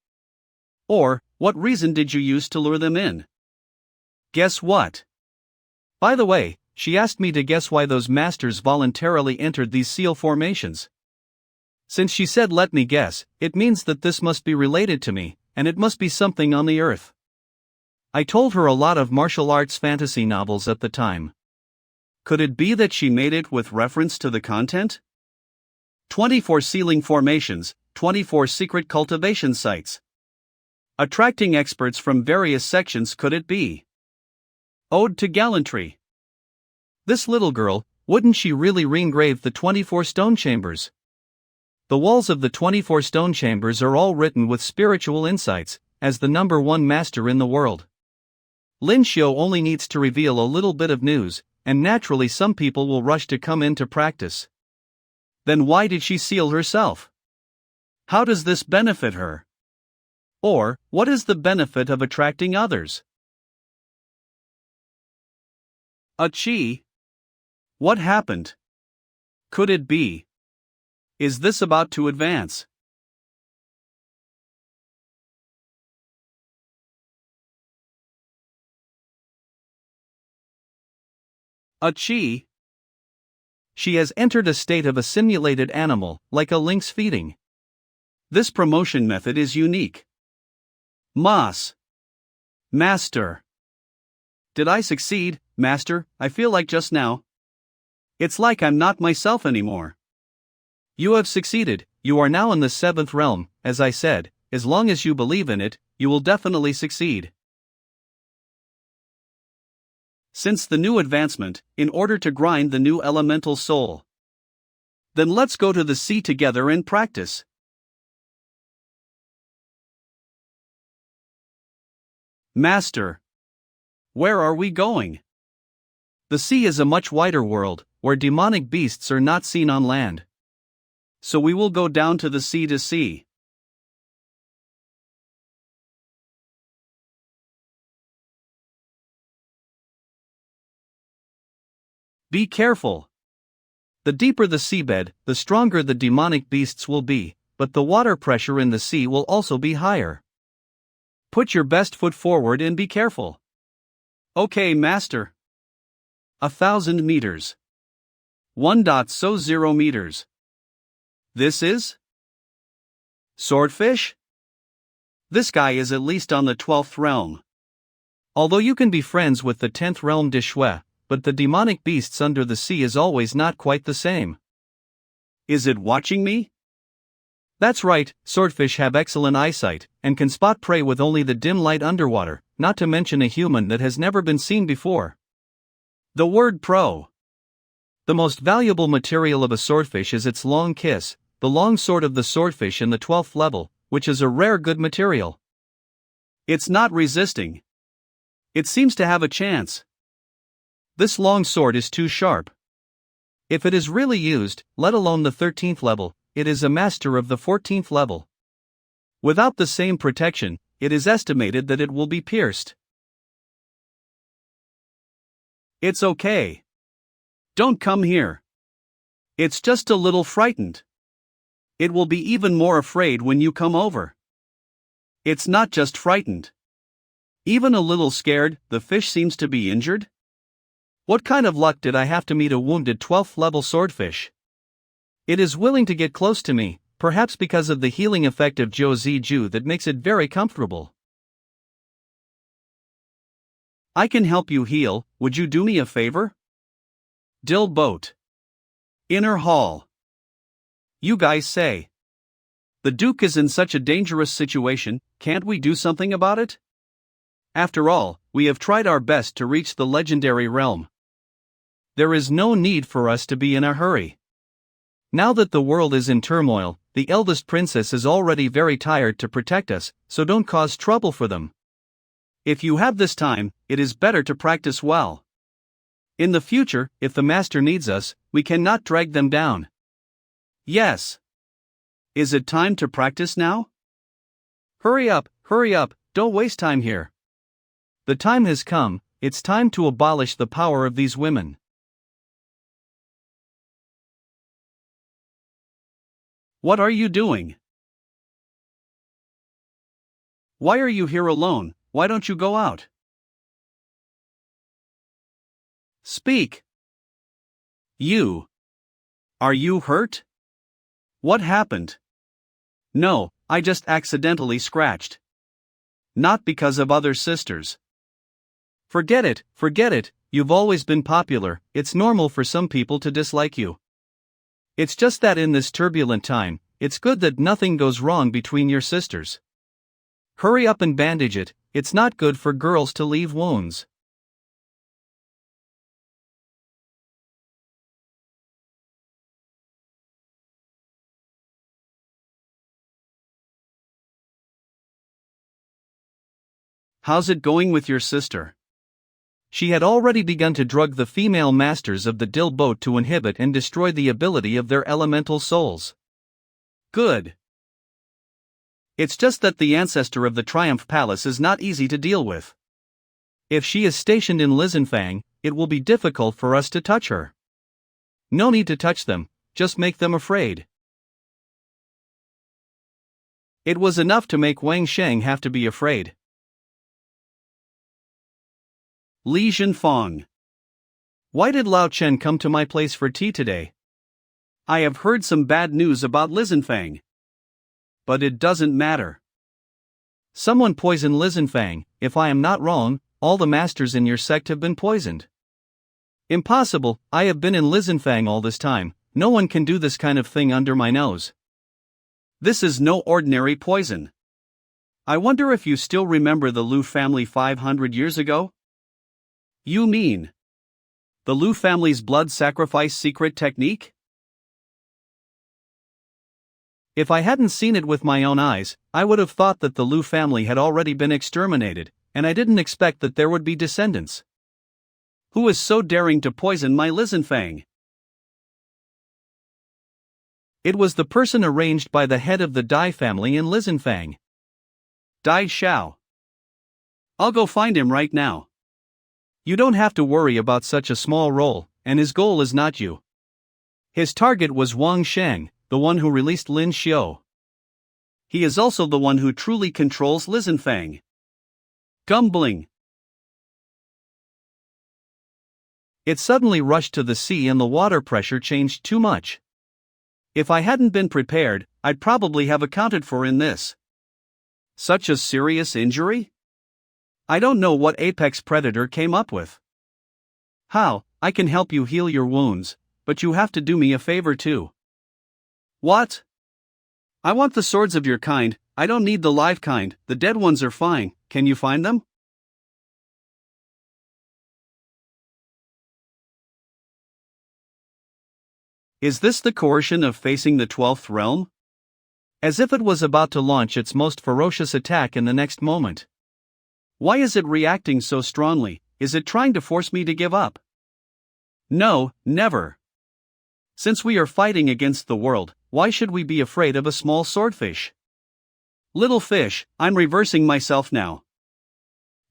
Or, what reason did you use to lure them in? Guess what? By the way, she asked me to guess why those masters voluntarily entered these seal formations. Since she said let me guess, it means that this must be related to me, and it must be something on the earth. I told her a lot of martial arts fantasy novels at the time. Could it be that she made it with reference to the content? 24 sealing formations, 24 secret cultivation sites. Attracting experts from various sections, could it be? Ode to Gallantry. This little girl, wouldn't she really re-engrave the 24 stone chambers? The walls of the 24 stone chambers are all written with spiritual insights, as the number one master in the world. Lin Xiu only needs to reveal a little bit of news, and naturally some people will rush to come in to practice. Then why did she seal herself? How does this benefit her? Or, what is the benefit of attracting others? Achie? What happened? Could it be? Is this about to advance? Achie? She has entered a state of a simulated animal, like a lynx feeding. This promotion method is unique. Master. Did I succeed, Master? I feel like just now. It's like I'm not myself anymore. You have succeeded. You are now in the 7th realm. As I said, as long as you believe in it, you will definitely succeed. Since the new advancement, in order to grind the new elemental soul. Then let's go to the sea together and practice. Master. Where are we going? The sea is a much wider world, where demonic beasts are not seen on land. So we will go down to the sea to see. Be careful. The deeper the seabed, the stronger the demonic beasts will be, but the water pressure in the sea will also be higher. Put your best foot forward and be careful. Okay, Master. 1,000 meters. 1.0 meters. This is? Swordfish? This guy is at least on the 12th realm. Although you can be friends with the 10th realm de Shui, but the demonic beasts under the sea is always not quite the same. Is it watching me? That's right, swordfish have excellent eyesight, and can spot prey with only the dim light underwater, not to mention a human that has never been seen before. The word pro. The most valuable material of a swordfish is its long kiss, the long sword of the swordfish in the 12th level, which is a rare good material. It's not resisting. It seems to have a chance. This long sword is too sharp. If it is really used, let alone the 13th level, it is a master of the 14th level. Without the same protection, it is estimated that it will be pierced. It's okay. Don't come here. It's just a little frightened. It will be even more afraid when you come over. It's not just frightened. Even a little scared. The fish seems to be injured. What kind of luck did I have to meet a wounded 12th level swordfish? It is willing to get close to me, perhaps because of the healing effect of Jiu Ziju that makes it very comfortable. I can help you heal. Would you do me a favor? Dill boat. Inner hall. You guys say. The Duke is in such a dangerous situation, can't we do something about it? After all, we have tried our best to reach the legendary realm. There is no need for us to be in a hurry. Now that the world is in turmoil, the eldest princess is already very tired to protect us, so don't cause trouble for them. If you have this time, it is better to practice well. In the future, if the master needs us, we cannot drag them down. Yes. Is it time to practice now? Hurry up, don't waste time here. The time has come, it's time to abolish the power of these women. What are you doing? Why are you here alone? Why don't you go out? Speak. You. Are you hurt? What happened? No, I just accidentally scratched. Not because of other sisters. Forget it, you've always been popular, it's normal for some people to dislike you. It's just that in this turbulent time, it's good that nothing goes wrong between your sisters. Hurry up and bandage it, it's not good for girls to leave wounds. How's it going with your sister? She had already begun to drug the female masters of the Dill boat to inhibit and destroy the ability of their elemental souls. Good. It's just that the ancestor of the Triumph Palace is not easy to deal with. If she is stationed in Lizenfang, it will be difficult for us to touch her. No need to touch them, just make them afraid. It was enough to make Wang Sheng have to be afraid. Li Zhenfang. Why did Lao Chen come to my place for tea today? I have heard some bad news about Lizenfang. But it doesn't matter. Someone poisoned Lizenfang. If I am not wrong, all the masters in your sect have been poisoned. Impossible, I have been in Lizenfang all this time, no one can do this kind of thing under my nose. This is no ordinary poison. I wonder if you still remember the Liu family 500 years ago? You mean the Liu family's blood sacrifice secret technique? If I hadn't seen it with my own eyes, I would have thought that the Liu family had already been exterminated, and I didn't expect that there would be descendants. Who is so daring to poison my Lizenfang? It was the person arranged by the head of the Dai family in Lizenfang. Dai Xiao. I'll go find him right now. You don't have to worry about such a small role, and his goal is not you. His target was Wang Sheng, the one who released Lin Xiu. He is also the one who truly controls Lizenfang. Gumbling. It suddenly rushed to the sea and the water pressure changed too much. If I hadn't been prepared, I'd probably have accounted for in this. Such a serious injury? I don't know what apex predator came up with. How? I can help you heal your wounds, but you have to do me a favor too. What? I want the swords of your kind, I don't need the live kind, the dead ones are fine, can you find them? Is this the coercion of facing the 12th realm? As if it was about to launch its most ferocious attack in the next moment. Why is it reacting so strongly? Is it trying to force me to give up? No, never. Since we are fighting against the world, why should we be afraid of a small swordfish? Little fish, I'm reversing myself now.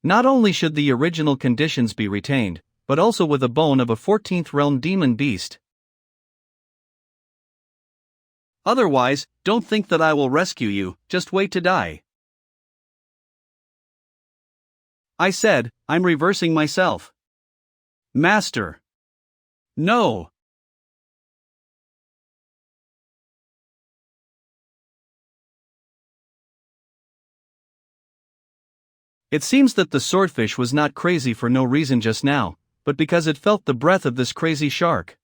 Not only should the original conditions be retained, but also with a bone of a 14th realm demon beast. Otherwise, don't think that I will rescue you, just wait to die. I said, I'm reversing myself. Master. No. It seems that the swordfish was not crazy for no reason just now, but because it felt the breath of this crazy shark.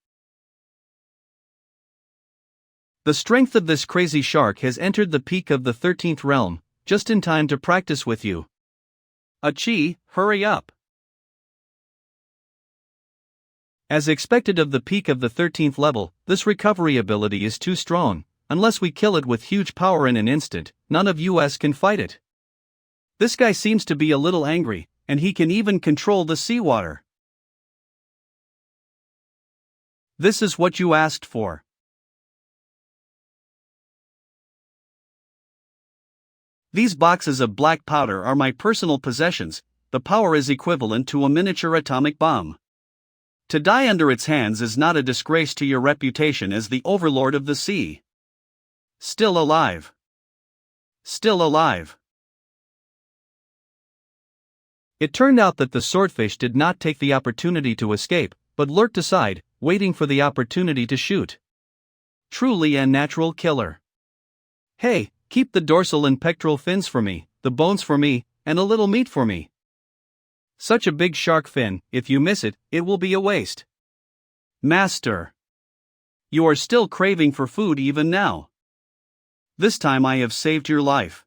The strength of this crazy shark has entered the peak of the 13th realm, just in time to practice with you. Achi, hurry up. As expected of the peak of the 13th level, this recovery ability is too strong. Unless we kill it with huge power in an instant, none of us can fight it. This guy seems to be a little angry, and he can even control the seawater. This is what you asked for. These boxes of black powder are my personal possessions, the power is equivalent to a miniature atomic bomb. To die under its hands is not a disgrace to your reputation as the overlord of the sea. Still alive. Still alive. It turned out that the swordfish did not take the opportunity to escape, but lurked aside, waiting for the opportunity to shoot. Truly a natural killer. Hey, keep the dorsal and pectoral fins for me, the bones for me, and a little meat for me. Such a big shark fin, if you miss it, it will be a waste. Master. You are still craving for food even now. This time I have saved your life.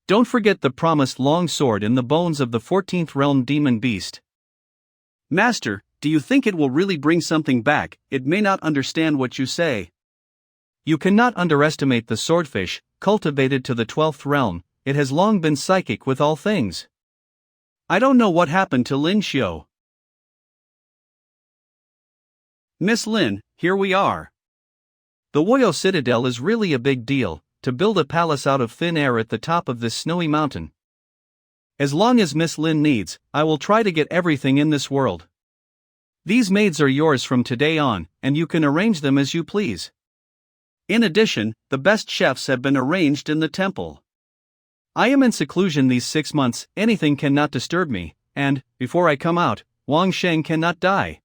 Don't forget the promised long sword in the bones of the 14th realm demon beast. Master, do you think it will really bring something back? It may not understand what you say. You cannot underestimate the swordfish, cultivated to the 12th realm. It has long been psychic with all things. I don't know what happened to Lin Xiu. Miss Lin, here we are. The Wuyou Citadel is really a big deal, to build a palace out of thin air at the top of this snowy mountain. As long as Miss Lin needs, I will try to get everything in this world. These maids are yours from today on, and you can arrange them as you please. In addition, the best chefs have been arranged in the temple. I am in seclusion these 6 months, anything cannot disturb me, and, before I come out, Wang Sheng cannot die.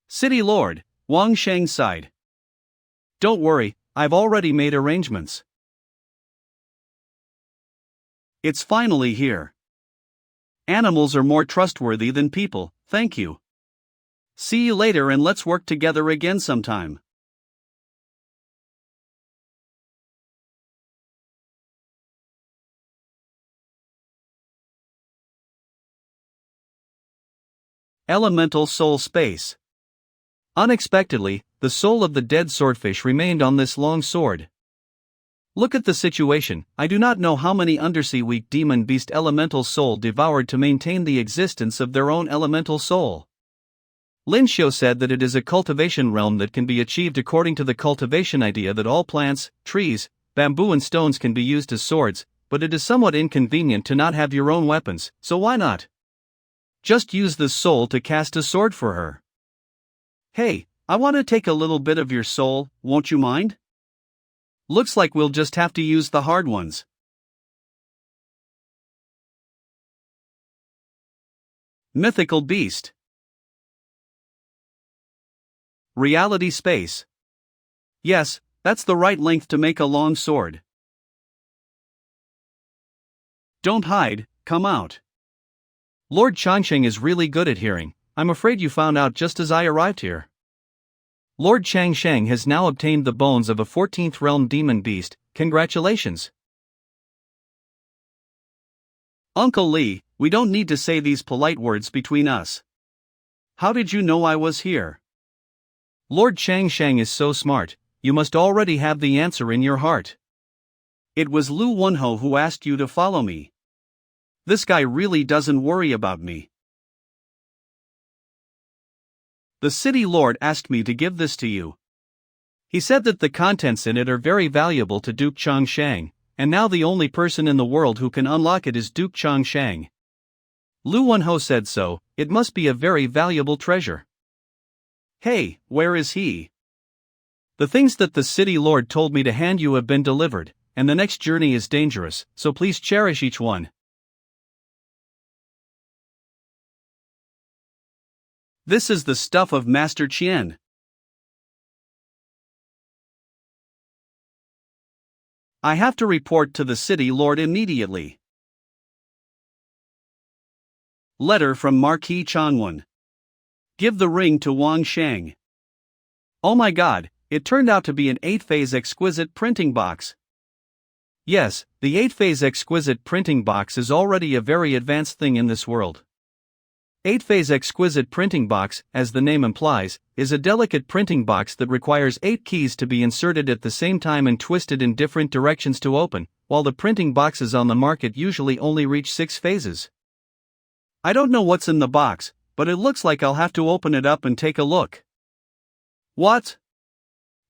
City Lord, Wang Sheng sighed. Don't worry, I've already made arrangements. It's finally here. Animals are more trustworthy than people, thank you. See you later and let's work together again sometime. Elemental Soul Space. Unexpectedly, the soul of the dead swordfish remained on this long sword. Look at the situation. I do not know how many undersea weak demon beast elemental soul devoured to maintain the existence of their own elemental soul. Lin Xiu said that it is a cultivation realm that can be achieved according to the cultivation idea that all plants, trees, bamboo and stones can be used as swords, but it is somewhat inconvenient to not have your own weapons, so why not? Just use the soul to cast a sword for her. Hey, I want to take a little bit of your soul, won't you mind? Looks like we'll just have to use the hard ones. Mythical Beast. Reality Space. Yes, that's the right length to make a long sword. Don't hide, come out. Lord Changsheng is really good at hearing. I'm afraid you found out just as I arrived here. Lord Changsheng has now obtained the bones of a 14th realm demon beast. Congratulations. Uncle Li, we don't need to say these polite words between us. How did you know I was here? Lord Changsheng is so smart, you must already have the answer in your heart. It was Lu Wenho who asked you to follow me. This guy really doesn't worry about me. The city lord asked me to give this to you. He said that the contents in it are very valuable to Duke Changsheng, and now the only person in the world who can unlock it is Duke Changsheng. Lu Wenho said so, it must be a very valuable treasure. Hey, where is he? The things that the city lord told me to hand you have been delivered, and the next journey is dangerous, so please cherish each one. This is the stuff of Master Qian. I have to report to the city lord immediately. Letter from Marquis Changwon. Give the ring to Wang Sheng. Oh my god, it turned out to be an 8-phase exquisite printing box. Yes, the 8-phase exquisite printing box is already a very advanced thing in this world. 8-phase exquisite printing box, as the name implies, is a delicate printing box that requires 8 keys to be inserted at the same time and twisted in different directions to open, while the printing boxes on the market usually only reach 6 phases. I don't know what's in the box, but it looks like I'll have to open it up and take a look. What?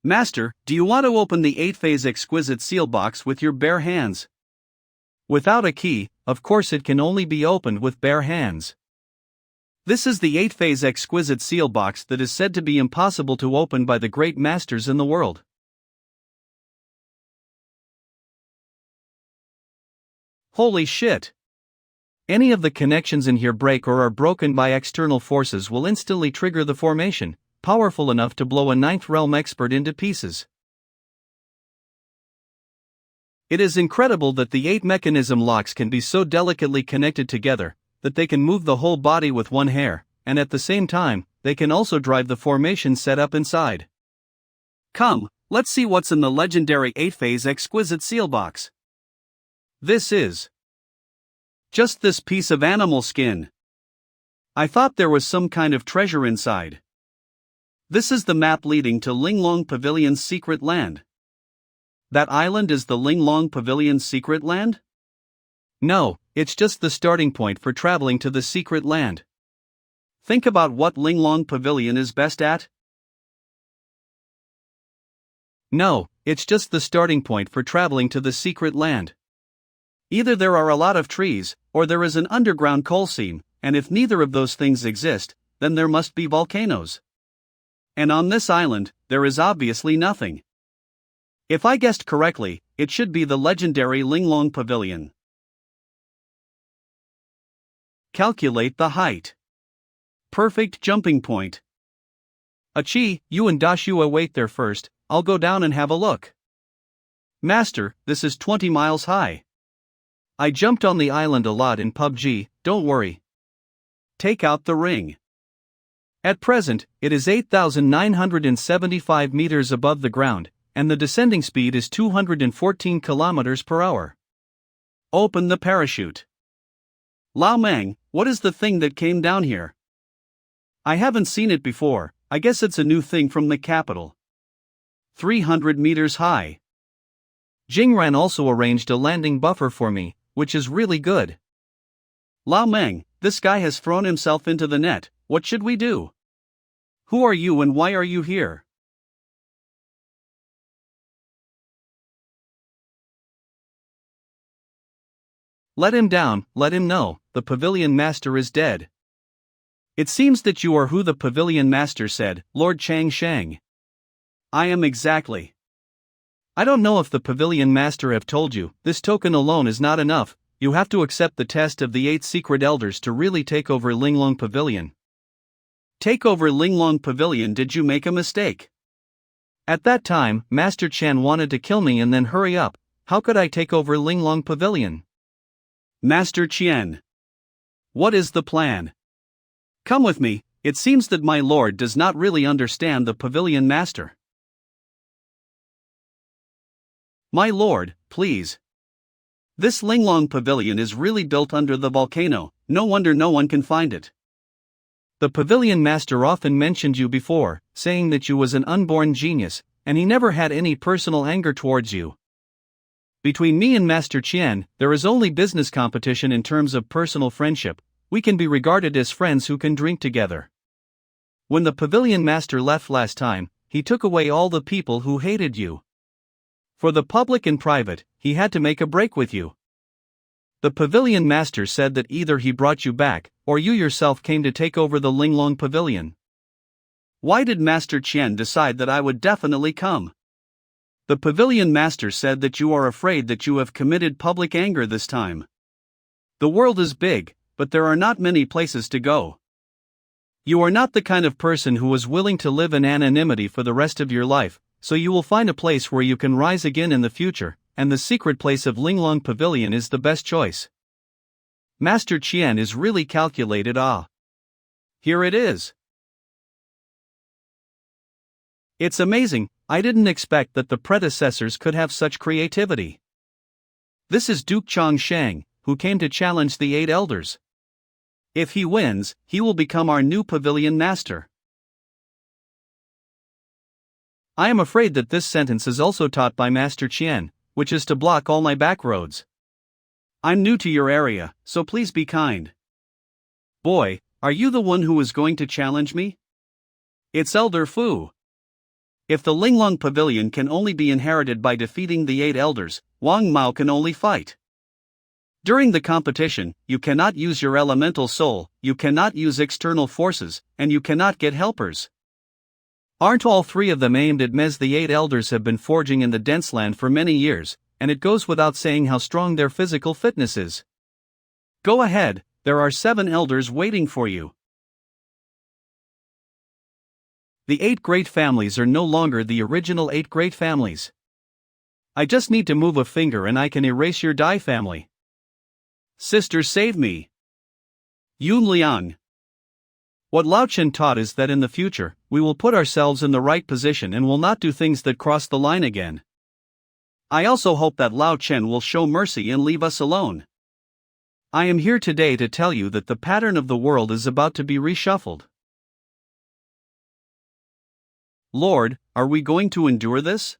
Master, do you want to open the 8-phase exquisite seal box with your bare hands? Without a key, of course it can only be opened with bare hands. This is the 8-phase exquisite seal box that is said to be impossible to open by the great masters in the world. Holy shit! Any of the connections in here break or are broken by external forces will instantly trigger the formation, powerful enough to blow a 9th realm expert into pieces. It is incredible that the 8 mechanism locks can be so delicately connected together that they can move the whole body with one hair, and at the same time, they can also drive the formation set up inside. Come, let's see what's in the legendary 8-phase exquisite seal box. This is just this piece of animal skin. I thought there was some kind of treasure inside. This is the map leading to Linglong Pavilion's secret land. That island is the Linglong Pavilion's secret land? No, it's just the starting point for traveling to the secret land. Think about what Linglong Pavilion is best at? No, it's just the starting point for traveling to the secret land. Either there are a lot of trees, or there is an underground coal seam, and if neither of those things exist, then there must be volcanoes. And on this island, there is obviously nothing. If I guessed correctly, it should be the legendary Linglong Pavilion. Calculate the height. Perfect jumping point. Achi, you and Dashua wait there first, I'll go down and have a look. Master, this is 20 miles high. I jumped on the island a lot in PUBG, don't worry. Take out the ring. At present, it is 8,975 meters above the ground, and the descending speed is 214 kilometers per hour. Open the parachute. Lao Mang, what is the thing that came down here? I haven't seen it before, I guess it's a new thing from the capital. 300 meters high. Jingran also arranged a landing buffer for me, which is really good. Lao Mang, this guy has thrown himself into the net, what should we do? Who are you and why are you here? Let him down, let him know, the pavilion master is dead. It seems that you are who the pavilion master said, Lord Chang Shang. I am exactly. I don't know if the pavilion master have told you, this token alone is not enough, you have to accept the test of the 8 secret elders to really take over Linglong Pavilion. Take over Linglong Pavilion, did you make a mistake? At that time, Master Chen wanted to kill me and then hurry up, how could I take over Linglong Pavilion? Master Chen. What is the plan? Come with me, it seems that my lord does not really understand the pavilion master. My lord, please. This Linglong Pavilion is really built under the volcano, no wonder no one can find it. The pavilion master often mentioned you before, saying that you was an unborn genius, and he never had any personal anger towards you. Between me and Master Qian, there is only business competition in terms of personal friendship, we can be regarded as friends who can drink together. When the pavilion master left last time, he took away all the people who hated you. For the public and private, he had to make a break with you. The pavilion master said that either he brought you back, or you yourself came to take over the Linglong Pavilion. Why did Master Qian decide that I would definitely come? The pavilion master said that you are afraid that you have committed public anger this time. The world is big, but there are not many places to go. You are not the kind of person who is willing to live in anonymity for the rest of your life, so you will find a place where you can rise again in the future, and the secret place of Linglong Pavilion is the best choice. Master Qian is really calculated. Here it is. It's amazing, I didn't expect that the predecessors could have such creativity. This is Duke Chongshang, who came to challenge the 8 elders. If he wins, he will become our new pavilion master. I am afraid that this sentence is also taught by Master Qian, which is to block all my back roads. I'm new to your area, so please be kind. Boy, are you the one who is going to challenge me? It's Elder Fu. If the Linglong Pavilion can only be inherited by defeating the 8 elders, Wang Mao can only fight. During the competition, you cannot use your elemental soul, you cannot use external forces, and you cannot get helpers. Aren't all 3 of them aimed at Mez? The 8 elders have been forging in the dense land for many years, and it goes without saying how strong their physical fitness is. Go ahead, there are 7 elders waiting for you. The 8 great families are no longer the original 8 great families. I just need to move a finger and I can erase your Dai family. Sister, save me. YuanLong. What Lao Chen taught is that in the future, we will put ourselves in the right position and will not do things that cross the line again. I also hope that Lao Chen will show mercy and leave us alone. I am here today to tell you that the pattern of the world is about to be reshuffled. Lord, are we going to endure this?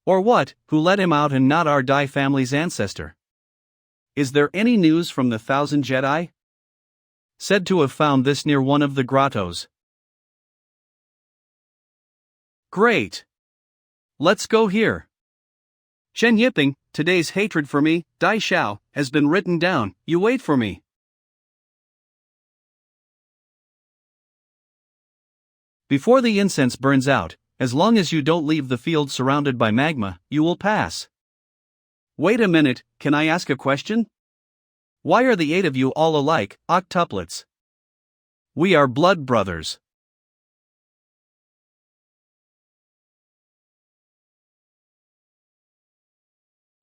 Or what, who let him out and not our Dai family's ancestor? Is there any news from the 1,000 Jedi? Said to have found this near one of the grottos. Great. Let's go here. Shen Yiping, today's hatred for me, Dai Xiao, has been written down. You wait for me. Before the incense burns out, as long as you don't leave the field surrounded by magma, you will pass. Wait a minute, can I ask a question? Why are the 8 of you all alike, octuplets? We are blood brothers.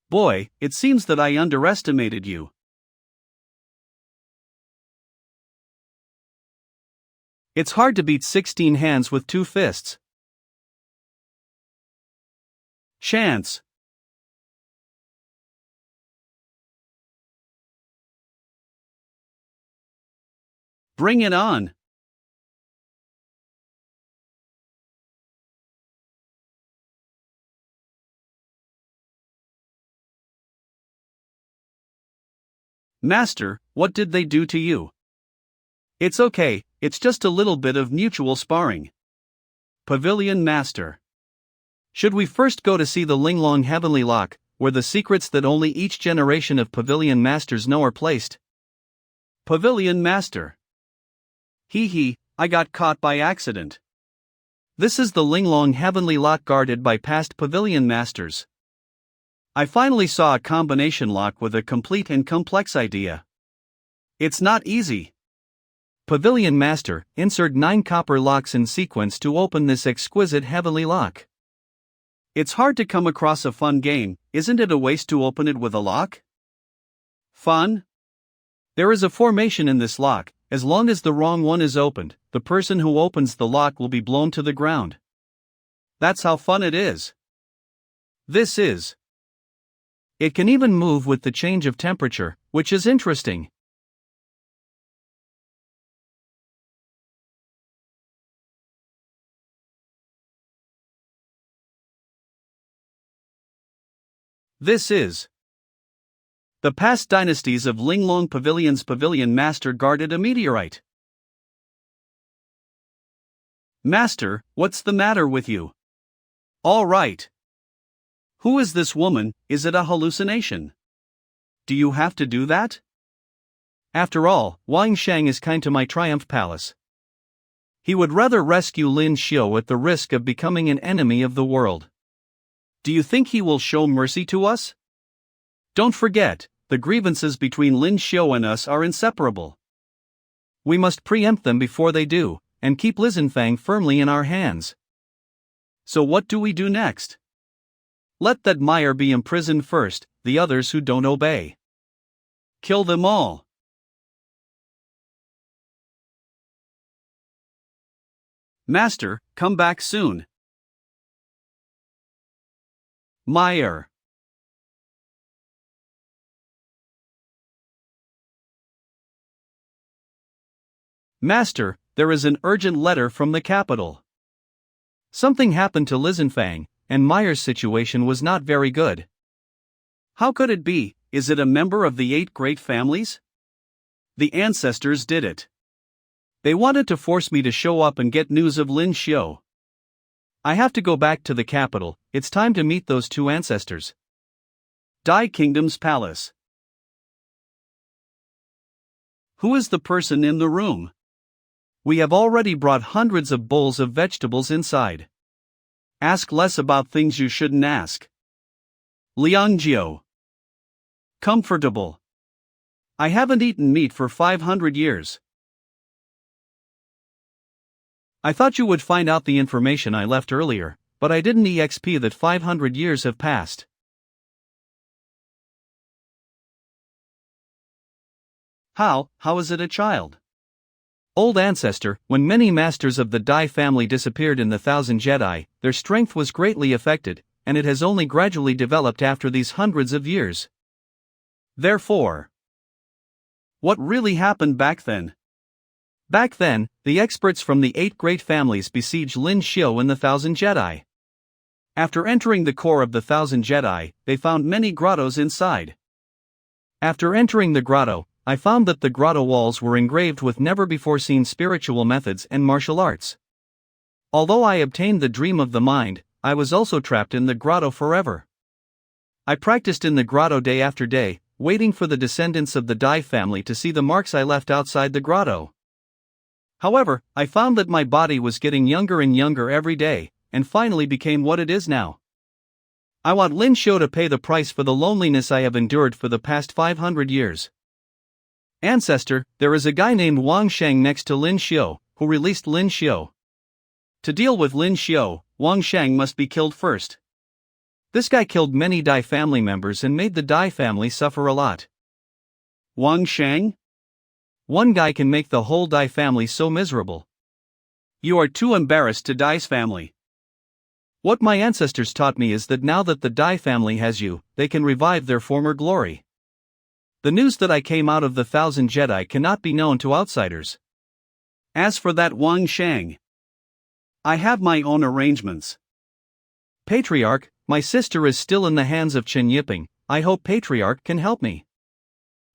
Boy, it seems that I underestimated you. It's hard to beat 16 hands with 2 fists. Chance. Bring it on. Master, what did they do to you? It's okay, it's just a little bit of mutual sparring. Pavilion Master. Should we first go to see the Linglong Heavenly Lock, where the secrets that only each generation of Pavilion Masters know are placed? Pavilion Master. I got caught by accident. This is the Linglong Heavenly Lock guarded by past Pavilion Masters. I finally saw a combination lock with a complete and complex idea. It's not easy. Pavilion Master, insert 9 copper locks in sequence to open this exquisite heavenly lock. It's hard to come across a fun game, isn't it a waste to open it with a lock? Fun? There is a formation in this lock. As long as the wrong one is opened, the person who opens the lock will be blown to the ground. That's how fun it is. This is. It can even move with the change of temperature, which is interesting. This is. The past dynasties of Linglong Pavilion's Pavilion Master guarded a meteorite. Master, what's the matter with you? All right. Who is this woman? Is it a hallucination? Do you have to do that? After all, Wang Shang is kind to my Triumph Palace. He would rather rescue Lin Xiu at the risk of becoming an enemy of the world. Do you think he will show mercy to us? Don't forget, the grievances between Lin Xiu and us are inseparable. We must preempt them before they do, and keep Lizenfang firmly in our hands. So what do we do next? Let that Meyer be imprisoned first, the others who don't obey. Kill them all. Master, come back soon. Meyer. Master, there is an urgent letter from the capital. Something happened to Lizenfang, and Meyer's situation was not very good. How could it be? Is it a member of the 8 great families? The ancestors did it. They wanted to force me to show up and get news of Lin Xiu. I have to go back to the capital. It's time to meet those 2 ancestors. Dai Kingdom's Palace. Who is the person in the room? We have already brought hundreds of bowls of vegetables inside. Ask less about things you shouldn't ask. Liangjiu. Comfortable. I haven't eaten meat for 500 years. I thought you would find out the information I left earlier. but I didn't EXP that 500 years have passed. How is it a child? Old ancestor, when many masters of the Dai family disappeared in the Thousand Jedi, their strength was greatly affected, and it has only gradually developed after these hundreds of years. Therefore, what really happened back then? Back then, the experts from the 8 great families besieged Lin-Huan and the Thousand Jedi. After entering the core of the Thousand Jedi, they found many grottos inside. After entering the grotto, I found that the grotto walls were engraved with never-before-seen spiritual methods and martial arts. Although I obtained the dream of the mind, I was also trapped in the grotto forever. I practiced in the grotto day after day, waiting for the descendants of the Dai family to see the marks I left outside the grotto. However, I found that my body was getting younger and younger every day, and finally became what it is now. I want Lin-Huan to pay the price for the loneliness I have endured for the past 500 years. Ancestor, there is a guy named Wang Sheng next to Lin-Huan, who released Lin-Huan. To deal with Lin-Huan, Wang Sheng must be killed first. This guy killed many Dai family members and made the Dai family suffer a lot. Wang Sheng? One guy can make the whole Dai family so miserable. You are too embarrassed to Dai's family. What my ancestors taught me is that now that the Dai family has you, they can revive their former glory. The news that I came out of the Thousand Jedi cannot be known to outsiders. As for that Wang Sheng, I have my own arrangements. Patriarch, my sister is still in the hands of Chen Yiping. I hope Patriarch can help me.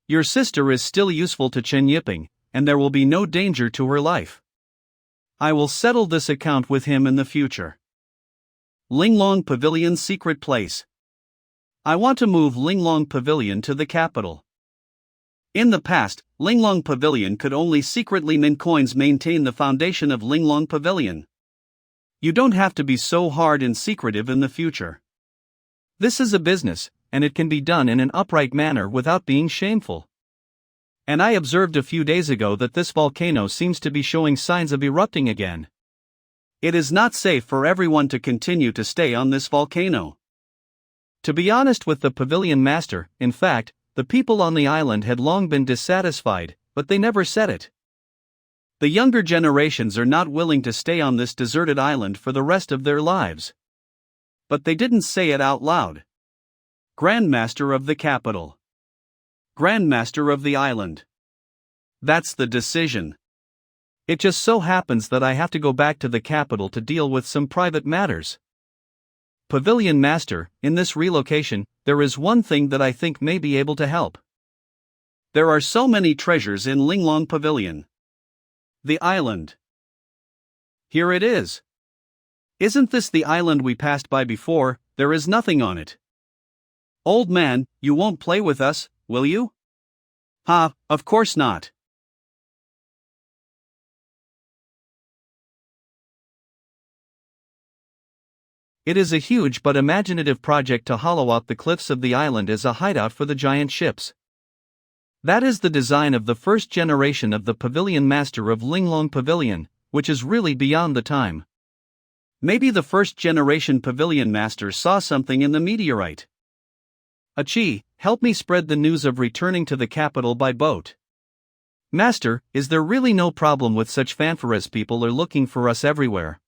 Your sister is still useful to Chen Yiping, and there will be no danger to her life. I will settle this account with him in the future. Linglong Pavilion's secret place. I want to move Linglong Pavilion to the capital. In the past, Linglong Pavilion could only secretly mint coins maintain the foundation of Linglong Pavilion. You don't have to be so hard and secretive in the future. This is a business, and it can be done in an upright manner without being shameful. And I observed a few days ago that this volcano seems to be showing signs of erupting again. It is not safe for everyone to continue to stay on this volcano. To be honest with the pavilion master, in fact, the people on the island had long been dissatisfied, but they never said it. The younger generations are not willing to stay on this deserted island for the rest of their lives. But they didn't say it out loud. Grandmaster of the capital. Grandmaster of the island. That's the decision. It just so happens that I have to go back to the capital to deal with some private matters. Pavilion Master, in this relocation, there is one thing that I think may be able to help. There are so many treasures in Linglong Pavilion. The island. Here it is. Isn't this the island we passed by before? There is nothing on it. Old man, you won't play with us, will you? Ha, of course not. It is a huge but imaginative project to hollow out the cliffs of the island as a hideout for the giant ships. That is the design of the first generation of the Pavilion Master of Linglong Pavilion, which is really beyond the time. Maybe the first generation Pavilion Master saw something in the meteorite. Achi, help me spread the news of returning to the capital by boat. Master, is there really no problem with such fanfare as people are looking for us everywhere?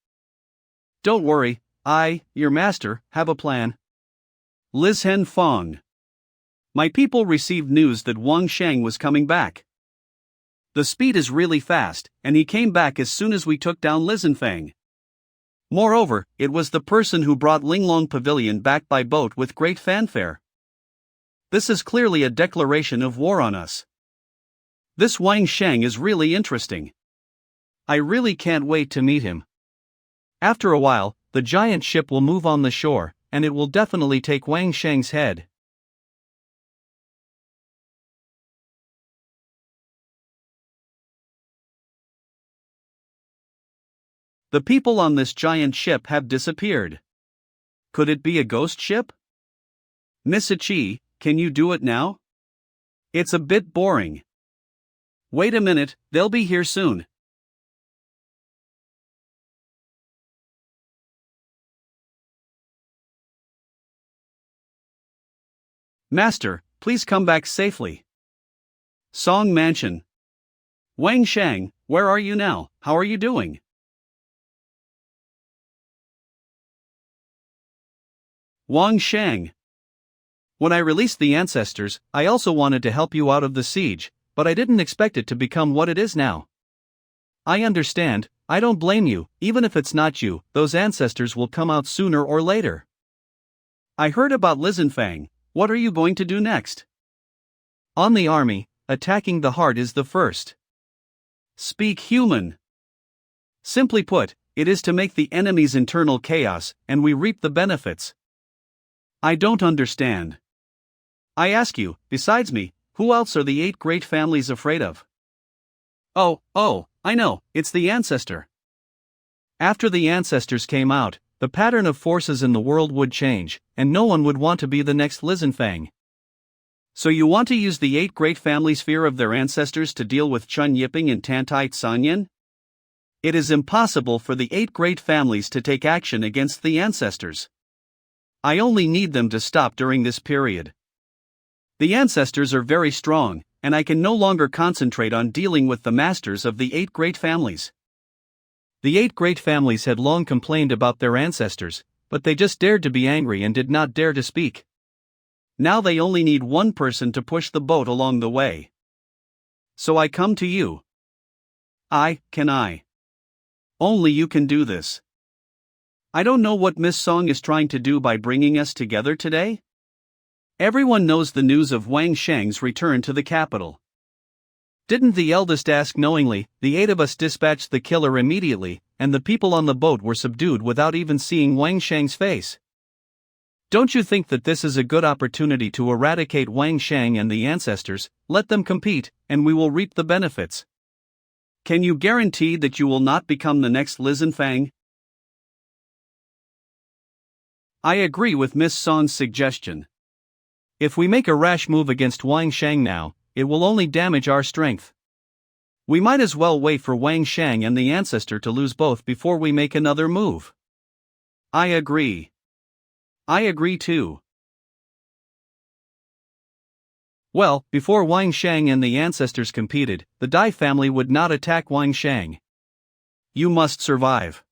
Don't worry, I, your master, have a plan. Lizhen Fong. My people received news that Wang Sheng was coming back. The speed is really fast, and he came back as soon as we took down Lizenfang. Moreover, it was the person who brought Linglong Pavilion back by boat with great fanfare. This is clearly a declaration of war on us. This Wang Sheng is really interesting. I really can't wait to meet him. After a while, the giant ship will move on the shore, and it will definitely take Wang Sheng's head. The people on this giant ship have disappeared. Could it be a ghost ship? Miss Achi, can you do it now? It's a bit boring. Wait a minute, they'll be here soon. Master, please come back safely. Song Mansion. Wang Shang, where are you now? How are you doing? Wang Shang. When I released the ancestors, I also wanted to help you out of the siege, but I didn't expect it to become what it is now. I understand, I don't blame you, even if it's not you, those ancestors will come out sooner or later. I heard about Lizenfang, what are you going to do next? On the army, attacking the heart is the first. Speak human. Simply put, it is to make the enemy's internal chaos, and we reap the benefits. I don't understand. I ask you, besides me, who else are the 8 great families afraid of? Oh, I know, it's the ancestor. After the ancestors came out, the pattern of forces in the world would change, and no one would want to be the next Lizenfang. So you want to use the 8 great families' fear of their ancestors to deal with Chun Yiping and Tantai Sanyan? It is impossible for the 8 great families to take action against the ancestors. I only need them to stop during this period. The ancestors are very strong, and I can no longer concentrate on dealing with the masters of the 8 great families. The 8 great families had long complained about their ancestors, but they just dared to be angry and did not dare to speak. Now they only need one person to push the boat along the way. So I come to you. Can I? Only you can do this. I don't know what Miss Song is trying to do by bringing us together today. Everyone knows the news of Wang Shang's return to the capital. Didn't the eldest ask knowingly? The 8 of us dispatched the killer immediately, and the people on the boat were subdued without even seeing Wang Shang's face. Don't you think that this is a good opportunity to eradicate Wang Shang and the ancestors? Let them compete, and we will reap the benefits. Can you guarantee that you will not become the next Lizenfang? I agree with Miss Song's suggestion. If we make a rash move against Wang Shang now, it will only damage our strength. We might as well wait for Wang Shang and the ancestor to lose both before we make another move. I agree. I agree too. Well, before Wang Shang and the ancestors competed, the Dai family would not attack Wang Shang. You must survive.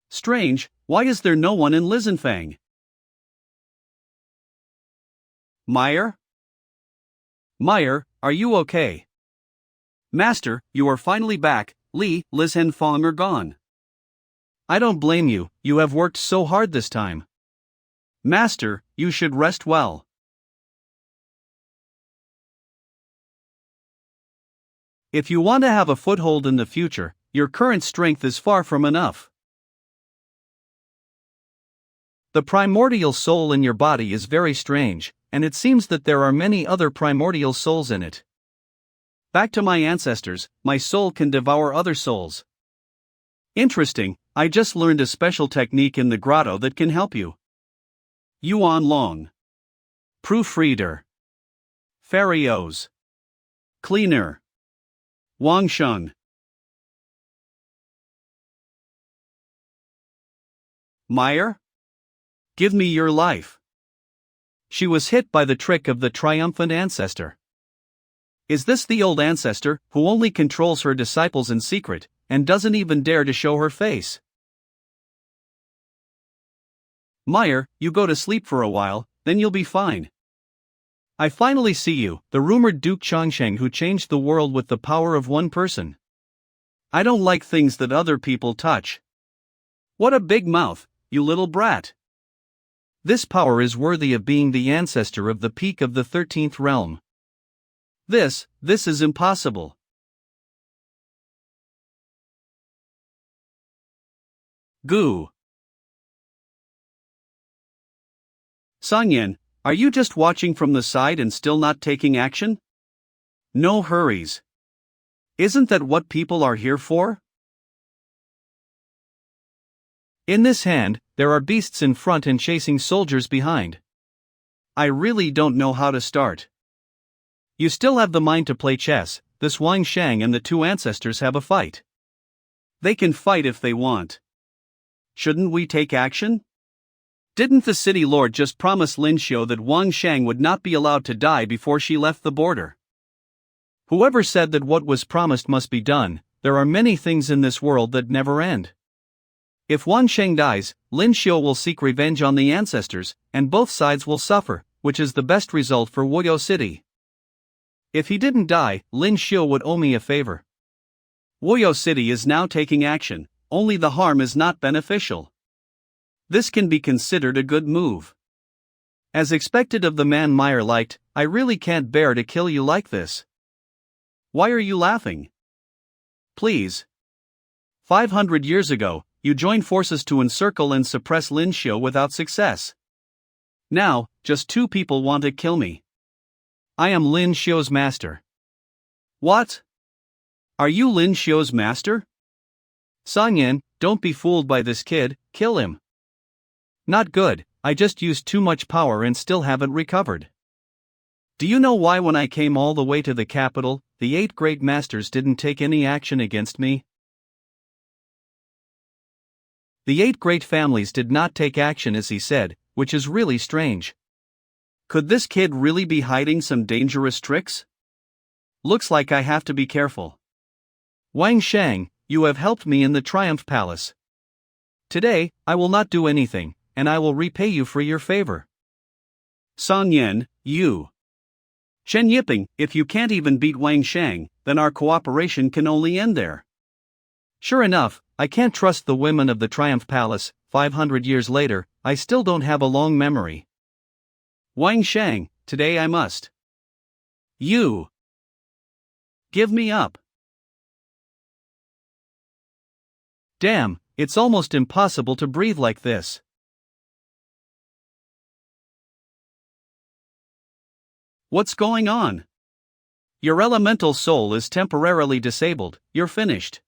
Strange, why is there no one in Lizenfang? Meyer? Meyer, are you okay? Master, you are finally back. Liz and Fong are gone. I don't blame you, you have worked so hard this time. Master, you should rest well. If you want to have a foothold in the future, your current strength is far from enough. The primordial soul in your body is very strange, and it seems that there are many other primordial souls in it. Back to my ancestors, my soul can devour other souls. Interesting, I just learned a special technique in the grotto that can help you. YuanLong. Proofreader. Farios. Cleaner. Wang Sheng. Meyer? Give me your life. She was hit by the trick of the triumphant ancestor. Is this the old ancestor, who only controls her disciples in secret, and doesn't even dare to show her face? Meyer, you go to sleep for a while, then you'll be fine. I finally see you, the rumored Duke Chongsheng who changed the world with the power of one person. I don't like things that other people touch. What a big mouth, you little brat. This power is worthy of being the ancestor of the peak of the 13th realm. This is impossible. Goo. Sanyan, are you just watching from the side and still not taking action? No hurries. Isn't that what people are here for? In this hand, there are beasts in front and chasing soldiers behind. I really don't know how to start. You still have the mind to play chess. This Wang Shang and the 2 ancestors have a fight. They can fight if they want. Shouldn't we take action? Didn't the city lord just promise Lin Xiu that Wang Shang would not be allowed to die before she left the border? Whoever said that what was promised must be done, there are many things in this world that never end. If Wang Shang dies, Lin Xiu will seek revenge on the ancestors, and both sides will suffer, which is the best result for Wuyou City. If he didn't die, Lin Xiu would owe me a favor. Wuyou City is now taking action, only the harm is not beneficial. This can be considered a good move. As expected of the man Meyer liked, I really can't bear to kill you like this. Why are you laughing? Please. 500 years ago, you joined forces to encircle and suppress Lin Xiu without success. Now, just two people want to kill me. I am Lin Xiu's master. What? Are you Lin Xiu's master? Song Yin, don't be fooled by this kid, kill him. Not good, I just used too much power and still haven't recovered. Do you know why when I came all the way to the capital, the 8 great masters didn't take any action against me? The 8 great families did not take action as he said, which is really strange. Could this kid really be hiding some dangerous tricks? Looks like I have to be careful. Wang Shang, you have helped me in the Triumph Palace. Today, I will not do anything, and I will repay you for your favor. Song Yin, you. Chen Yiping, if you can't even beat Wang Shang, then our cooperation can only end there. Sure enough, I can't trust the women of the Triumph Palace. 500 years later, I still don't have a long memory. Wang Shang, today I must. You. Give me up. Damn, it's almost impossible to breathe like this. What's going on? Your elemental soul is temporarily disabled, you're finished.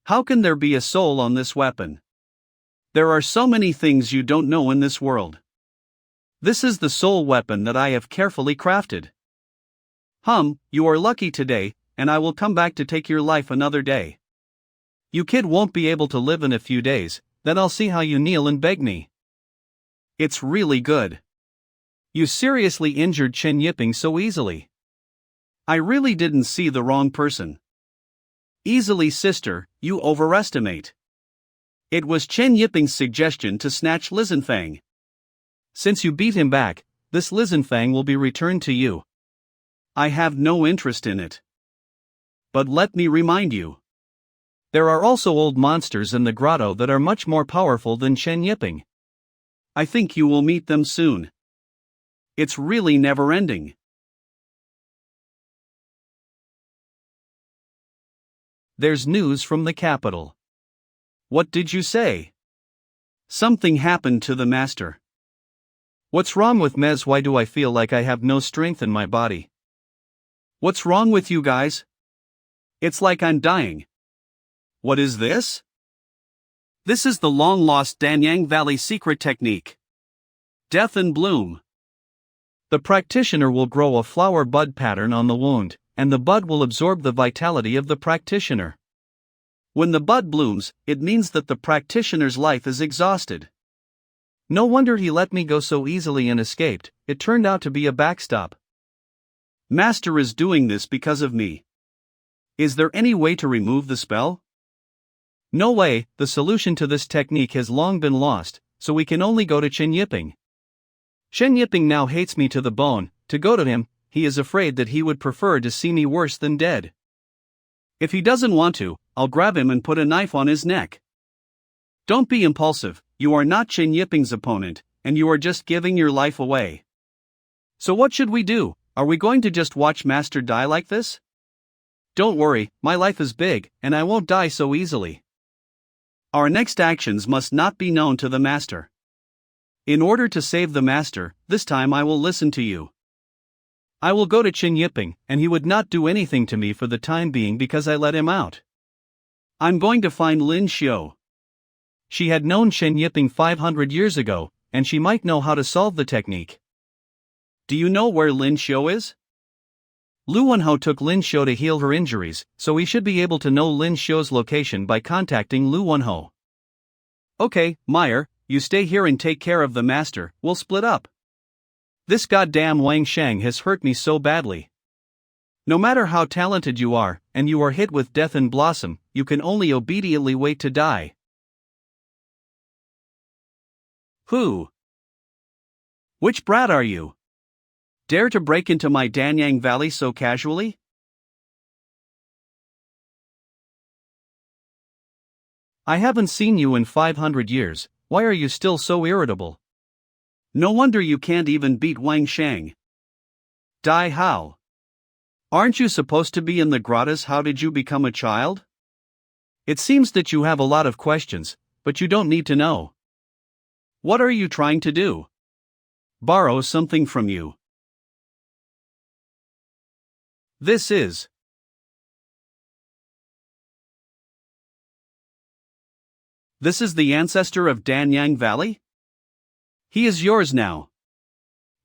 How can there be a soul on this weapon? There are so many things you don't know in this world. This is the soul weapon that I have carefully crafted. You are lucky today, and I will come back to take your life another day. You kid won't be able to live in a few days, then I'll see how you kneel and beg me. It's really good. You seriously injured Chen Yiping so easily. I really didn't see the wrong person. Easily, sister, you overestimate. It was Chen Yiping's suggestion to snatch Lizenfang. Since you beat him back, this Lizenfang will be returned to you. I have no interest in it. But let me remind you. There are also old monsters in the grotto that are much more powerful than Chen Yiping. I think you will meet them soon. It's really never-ending. There's news from the capital. What did you say? Something happened to the master. What's wrong with Mez? Why do I feel like I have no strength in my body? What's wrong with you guys? It's like I'm dying. What is this? This is the long-lost Danyang Valley secret technique. Death in bloom. The practitioner will grow a flower bud pattern on the wound, and the bud will absorb the vitality of the practitioner. When the bud blooms, it means that the practitioner's life is exhausted. No wonder he let me go so easily and escaped. It turned out to be a backstop. Master is doing this because of me. Is there any way to remove the spell? No way, the solution to this technique has long been lost, so we can only go to Chen Yiping. Chen Yiping now hates me to the bone. To go to him, he is afraid that he would prefer to see me worse than dead. If he doesn't want to, I'll grab him and put a knife on his neck. Don't be impulsive, you are not Chen Yiping's opponent, and you are just giving your life away. So what should we do? Are we going to just watch Master die like this? Don't worry, my life is big, and I won't die so easily. Our next actions must not be known to the Master. In order to save the master, this time I will listen to you. I will go to Qin Yiping, and he would not do anything to me for the time being because I let him out. I'm going to find Lin Xiu. She had known Qin Yiping 500 years ago, and she might know how to solve the technique. Do you know where Lin Xiu is? Yuanhun took Lin Xiu to heal her injuries, so he should be able to know Lin Xiu's location by contacting Yuanhun. Okay, Meyer, you stay here and take care of the master, we'll split up. This goddamn Wang Shang has hurt me so badly. No matter how talented you are, and you are hit with death in blossom, you can only obediently wait to die. Who? Which brat are you? Dare to break into my Danyang Valley so casually? I haven't seen you in 500 years, why are you still so irritable? No wonder you can't even beat Wang Shang. Die how? Aren't you supposed to be in the grottos? How did you become a child? It seems that you have a lot of questions, but you don't need to know. What are you trying to do? Borrow something from you. This is the ancestor of Danyang Valley? He is yours now.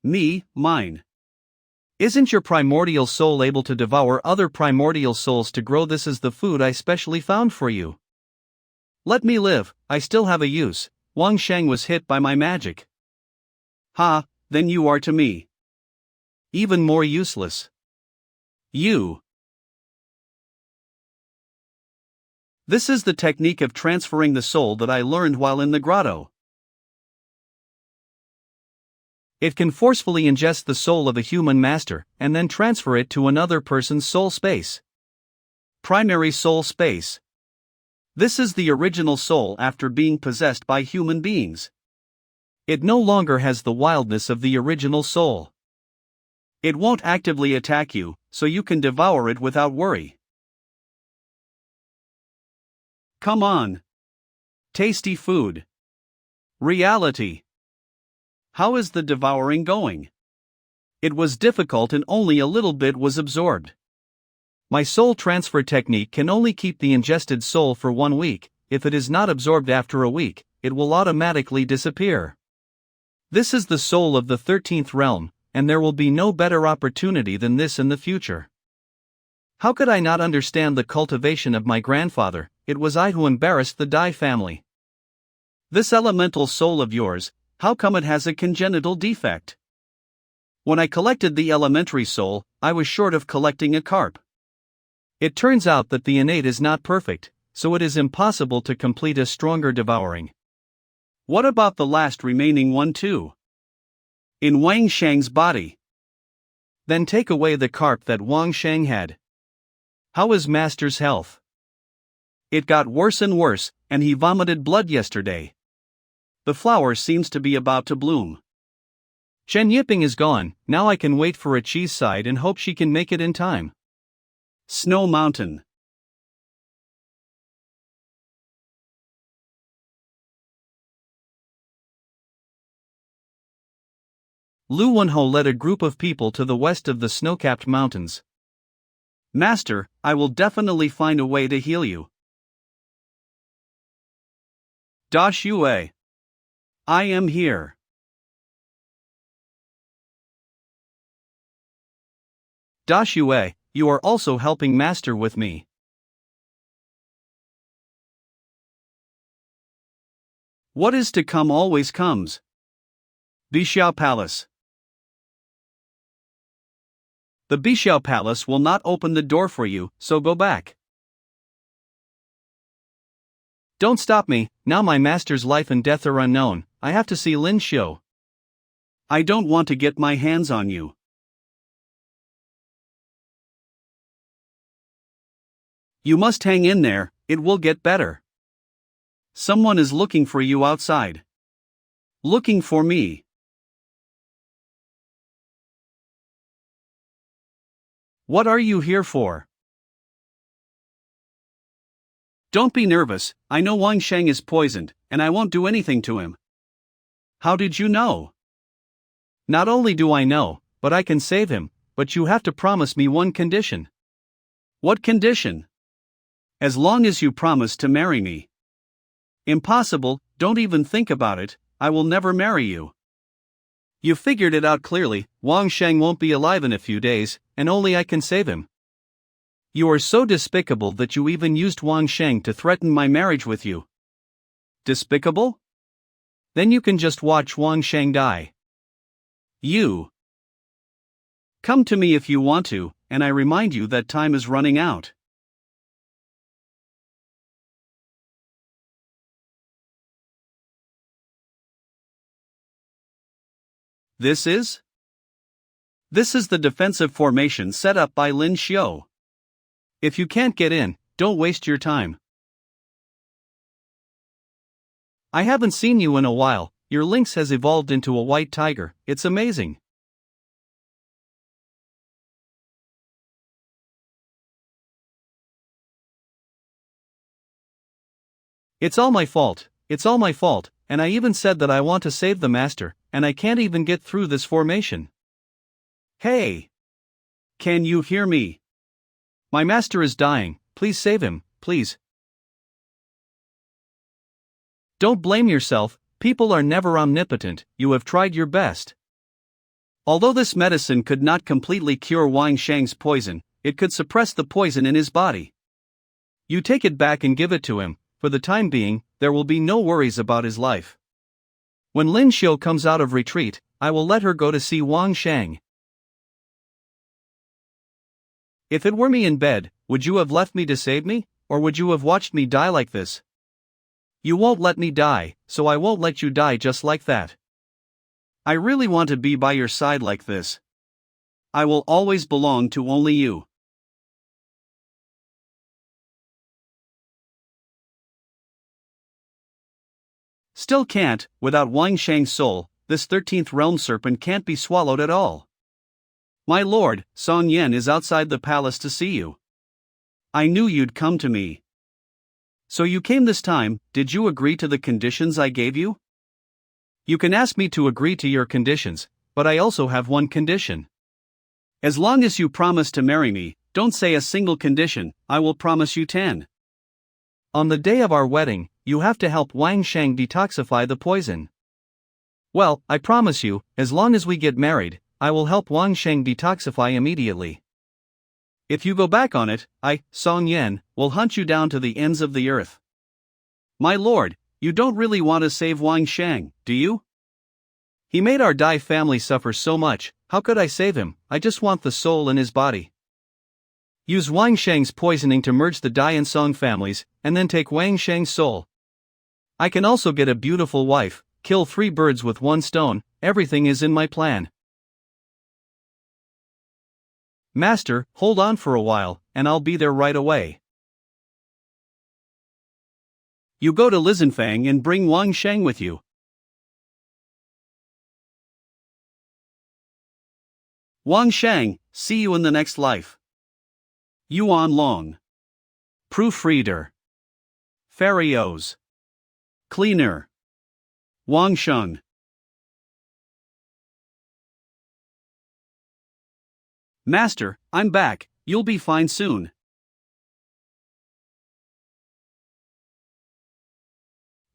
Me, mine. Isn't your primordial soul able to devour other primordial souls to grow? This is the food I specially found for you. Let me live, I still have a use. Wang Shang was hit by my magic. Ha, then you are to me even more useless. You. This is the technique of transferring the soul that I learned while in the grotto. It can forcefully ingest the soul of a human master, and then transfer it to another person's soul space. Primary soul space. This is the original soul after being possessed by human beings. It no longer has the wildness of the original soul. It won't actively attack you, so you can devour it without worry. Come on. Tasty food. Reality. How is the devouring going? It was difficult and only a little bit was absorbed. My soul transfer technique can only keep the ingested soul for 1 week. If it is not absorbed after a week, it will automatically disappear. This is the soul of the 13th realm, and there will be no better opportunity than this in the future. How could I not understand the cultivation of my grandfather? It was I who embarrassed the Dai family. This elemental soul of yours, how come it has a congenital defect? When I collected the elementary soul, I was short of collecting a carp. It turns out that the innate is not perfect, so it is impossible to complete a stronger devouring. What about the last remaining one too? In Wang Shang's body. Then take away the carp that Wang Shang had. How is Master's health? It got worse and worse, and he vomited blood yesterday. The flower seems to be about to bloom. Chen Yiping is gone, now I can wait for a cheese side and hope she can make it in time. Snow Mountain. Lin-Huan led a group of people to the west of the snow-capped mountains. Master, I will definitely find a way to heal you. Da Xue. I am here. Da Xue, you are also helping Master with me. What is to come always comes. Bixiao Palace. The Bixiao Palace will not open the door for you, so go back. Don't stop me, now my master's life and death are unknown, I have to see Lin Xiu. I don't want to get my hands on you. You must hang in there, it will get better. Someone is looking for you outside. Looking for me. What are you here for? Don't be nervous, I know Wang Shang is poisoned, and I won't do anything to him. How did you know? Not only do I know, but I can save him, but you have to promise me one condition. What condition? As long as you promise to marry me. Impossible, don't even think about it, I will never marry you. You figured it out clearly, Wang Sheng won't be alive in a few days, and only I can save him. You are so despicable that you even used Wang Sheng to threaten my marriage with you. Despicable? Then you can just watch Wang Sheng die. You. Come to me if you want to, and I remind you that time is running out. This is the defensive formation set up by Lin Xiu. If you can't get in, don't waste your time. I haven't seen you in a while, your lynx has evolved into a white tiger, it's amazing. It's all my fault, and I even said that I want to save the master, and I can't even get through this formation. Hey! Can you hear me? My master is dying, please save him, please. Don't blame yourself, people are never omnipotent, you have tried your best. Although this medicine could not completely cure Wang Sheng's poison, it could suppress the poison in his body. You take it back and give it to him, for the time being, there will be no worries about his life. When Lin Xiu comes out of retreat, I will let her go to see Wang Sheng. If it were me in bed, would you have left me to save me, or would you have watched me die like this? You won't let me die, so I won't let you die just like that. I really want to be by your side like this. I will always belong to only you. Still can't, without Wang Sheng's soul, this 13th realm serpent can't be swallowed at all. My lord, Song Yan is outside the palace to see you. I knew you'd come to me. So you came this time, did you agree to the conditions I gave you? You can ask me to agree to your conditions, but I also have one condition. As long as you promise to marry me, don't say a single condition, I will promise you 10. On the day of our wedding, you have to help Wang Sheng detoxify the poison. Well, I promise you, as long as we get married, I will help Wang Sheng detoxify immediately. If you go back on it, I, Song Yan, will hunt you down to the ends of the earth. My lord, you don't really want to save Wang Sheng, do you? He made our Dai family suffer so much, how could I save him? I just want the soul in his body. Use Wang Sheng's poisoning to merge the Dai and Song families, and then take Wang Sheng's soul. I can also get a beautiful wife, kill 3 birds with 1 stone, everything is in my plan. Master, hold on for a while, and I'll be there right away. You go to Lizenfang and bring Wang Sheng with you. Wang Sheng, see you in the next life. YuanLong. Proofreader. Farios. Cleaner. Wang Sheng. Master, I'm back, you'll be fine soon.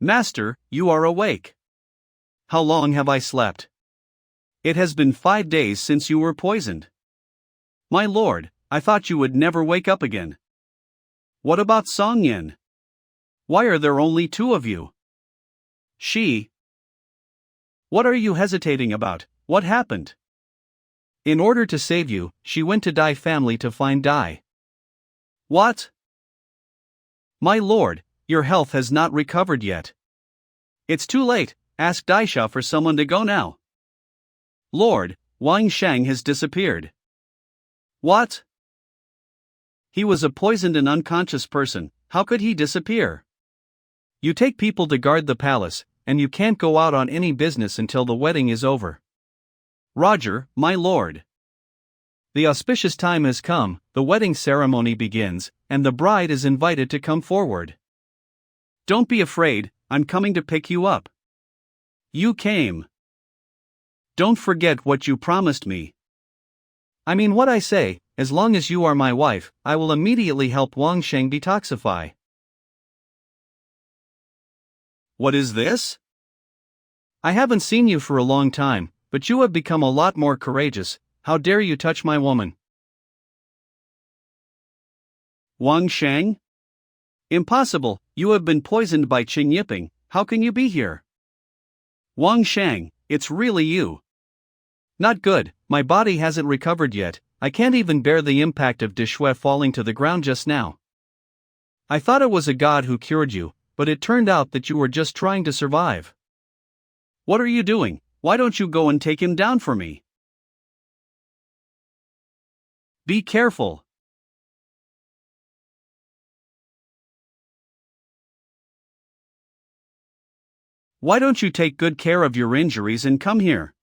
Master, you are awake. How long have I slept? It has been 5 days since you were poisoned. My lord, I thought you would never wake up again. What about Song Yan? Why are there only 2 of you? She. What are you hesitating about? What happened? In order to save you, she went to Dai family to find Dai. What? My lord, your health has not recovered yet. It's too late, ask Daisha for someone to go now. Lord, Wang Sheng has disappeared. What? He was a poisoned and unconscious person, how could he disappear? You take people to guard the palace, and you can't go out on any business until the wedding is over. Roger, my lord. The auspicious time has come, the wedding ceremony begins, and the bride is invited to come forward. Don't be afraid, I'm coming to pick you up. You came. Don't forget what you promised me. I mean what I say, as long as you are my wife, I will immediately help Wang Sheng detoxify. What is this? I haven't seen you for a long time, but you have become a lot more courageous. How dare you touch my woman? Wang Sheng? Impossible, you have been poisoned by Qing Yiping, how can you be here? Wang Sheng, it's really you. Not good, my body hasn't recovered yet, I can't even bear the impact of Deshue falling to the ground just now. I thought it was a god who cured you, but it turned out that you were just trying to survive. What are you doing? Why don't you go and take him down for me? Be careful. Why don't you take good care of your injuries and come here?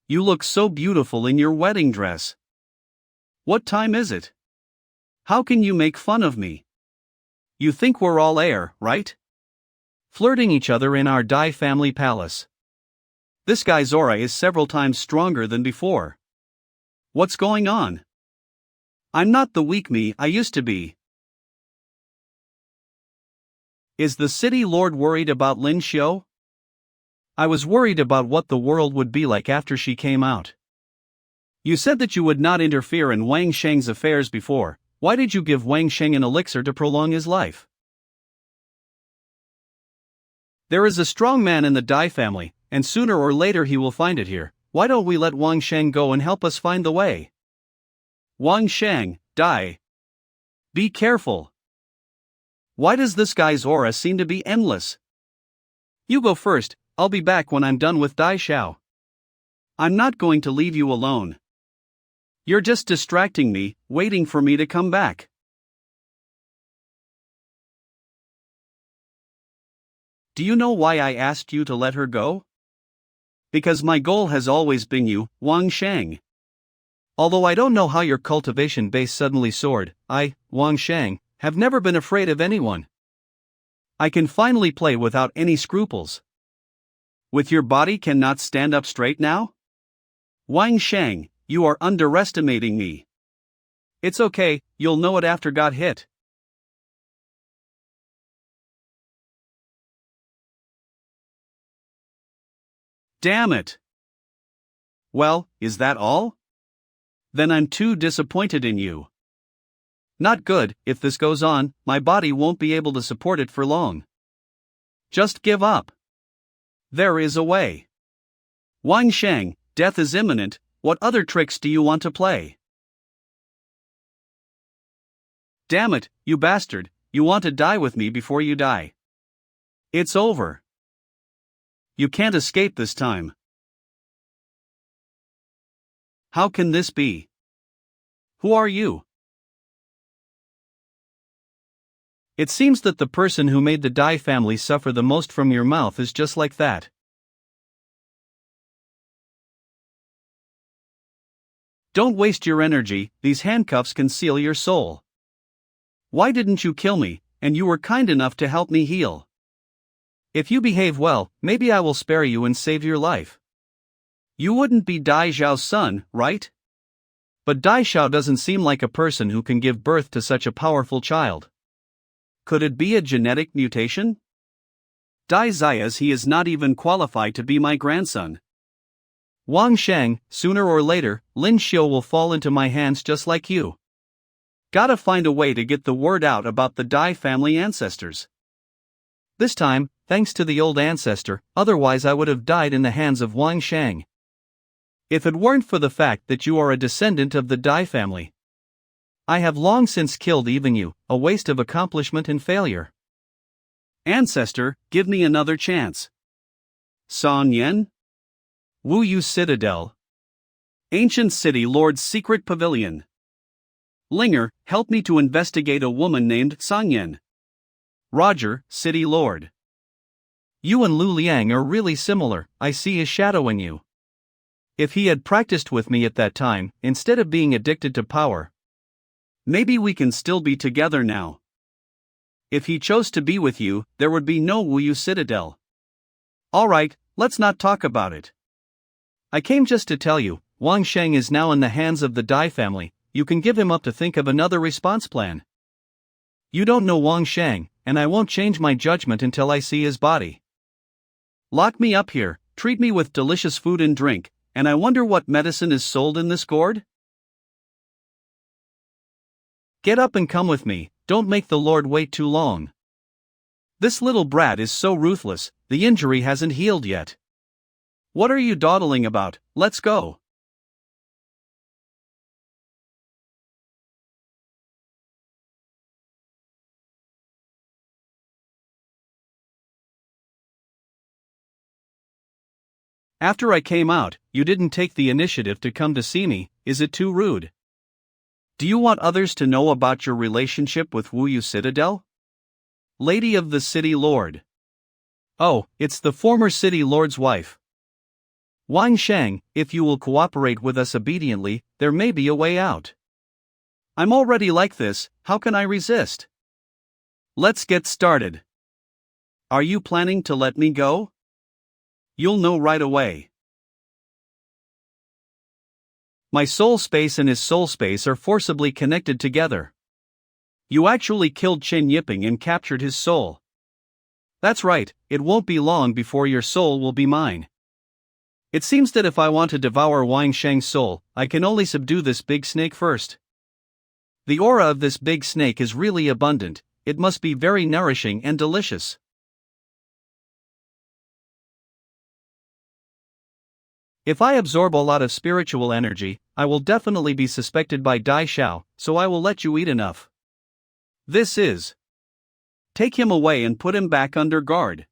You look so beautiful in your wedding dress. What time is it? How can you make fun of me? You think we're all air, right? Flirting each other in our Dai family palace. This guy's aura is several times stronger than before. What's going on? I'm not the weak me I used to be. Is the city lord worried about Lin Xiu? I was worried about what the world would be like after she came out. You said that you would not interfere in Wang Sheng's affairs before. Why did you give Wang Sheng an elixir to prolong his life? There is a strong man in the Dai family, and sooner or later he will find it here. Why don't we let Wang Sheng go and help us find the way? Wang Sheng, Dai. Be careful. Why does this guy's aura seem to be endless? You go first, I'll be back when I'm done with Dai Xiao. I'm not going to leave you alone. You're just distracting me, waiting for me to come back. Do you know why I asked you to let her go? Because my goal has always been you, Wang Sheng. Although I don't know how your cultivation base suddenly soared, I, Wang Sheng, have never been afraid of anyone. I can finally play without any scruples. With your body cannot stand up straight now? Wang Sheng, you are underestimating me. It's okay, you'll know it after got hit. Damn it. Well, is that all? Then I'm too disappointed in you. Not good, if this goes on, my body won't be able to support it for long. Just give up. There is a way. Wang Sheng, death is imminent, what other tricks do you want to play? Damn it, you bastard, you want to die with me before you die. It's over. You can't escape this time. How can this be? Who are you? It seems that the person who made the Dai family suffer the most from your mouth is just like that. Don't waste your energy, these handcuffs can seal your soul. Why didn't you kill me, and you were kind enough to help me heal? If you behave well, maybe I will spare you and save your life. You wouldn't be Dai Xiao's son, right? But Dai Xiao doesn't seem like a person who can give birth to such a powerful child. Could it be a genetic mutation? Dai Xia's he is not even qualified to be my grandson. Wang Sheng, sooner or later, Lin Xiu will fall into my hands just like you. Gotta find a way to get the word out about the Dai family ancestors. This time, thanks to the old ancestor, otherwise I would have died in the hands of Wang Sheng. If it weren't for the fact that you are a descendant of the Dai family, I have long since killed even you, a waste of accomplishment and failure. Ancestor, give me another chance. Song Yen? Wuyou Citadel. Ancient City Lord's Secret Pavilion. Linger, help me to investigate a woman named Song Yen. Roger, City Lord. You and Lu Liang are really similar, I see a shadow in you. If he had practiced with me at that time, instead of being addicted to power, maybe we can still be together now. If he chose to be with you, there would be no Wuyou Citadel. Alright, let's not talk about it. I came just to tell you, Wang Sheng is now in the hands of the Dai family. You can give him up to think of another response plan. You don't know Wang Sheng, and I won't change my judgment until I see his body. Lock me up here, treat me with delicious food and drink, and I wonder what medicine is sold in this gourd? Get up and come with me, don't make the Lord wait too long. This little brat is so ruthless, the injury hasn't healed yet. What are you dawdling about? Let's go. After I came out, you didn't take the initiative to come to see me. Is it too rude? Do you want others to know about your relationship with Wuyou Citadel? Lady of the City Lord. Oh, it's the former City Lord's wife. Wang Sheng, if you will cooperate with us obediently, there may be a way out. I'm already like this, how can I resist? Let's get started. Are you planning to let me go? You'll know right away. My soul space and his soul space are forcibly connected together. You actually killed Chen Yiping and captured his soul. That's right, it won't be long before your soul will be mine. It seems that if I want to devour Wang Sheng's soul, I can only subdue this big snake first. The aura of this big snake is really abundant, it must be very nourishing and delicious. If I absorb a lot of spiritual energy, I will definitely be suspected by Dai Xiao, so I will let you eat enough. This is. Take him away and put him back under guard.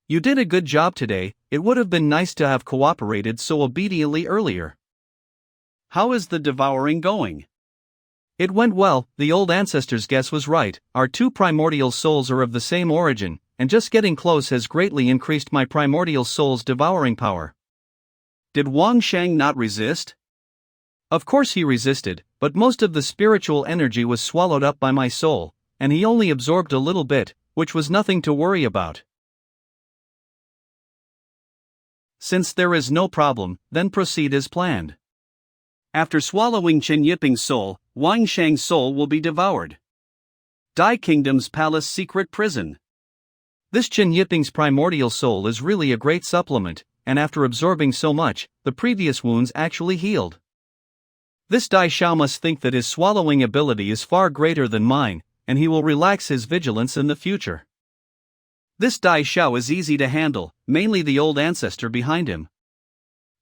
You did a good job today, it would have been nice to have cooperated so obediently earlier. How is the devouring going? It went well, the old ancestor's guess was right, our two primordial souls are of the same origin, and just getting close has greatly increased my primordial soul's devouring power. Did Wang Sheng not resist? Of course he resisted, but most of the spiritual energy was swallowed up by my soul, and he only absorbed a little bit, which was nothing to worry about. Since there is no problem, then proceed as planned. After swallowing Chen Yiping's soul, Wang Sheng's soul will be devoured. Dai Kingdom's Palace Secret Prison. This Chen Yiping's primordial soul is really a great supplement, and after absorbing so much, the previous wounds actually healed. This Dai Xiao must think that his swallowing ability is far greater than mine, and he will relax his vigilance in the future. This Dai Xiao is easy to handle, mainly the old ancestor behind him.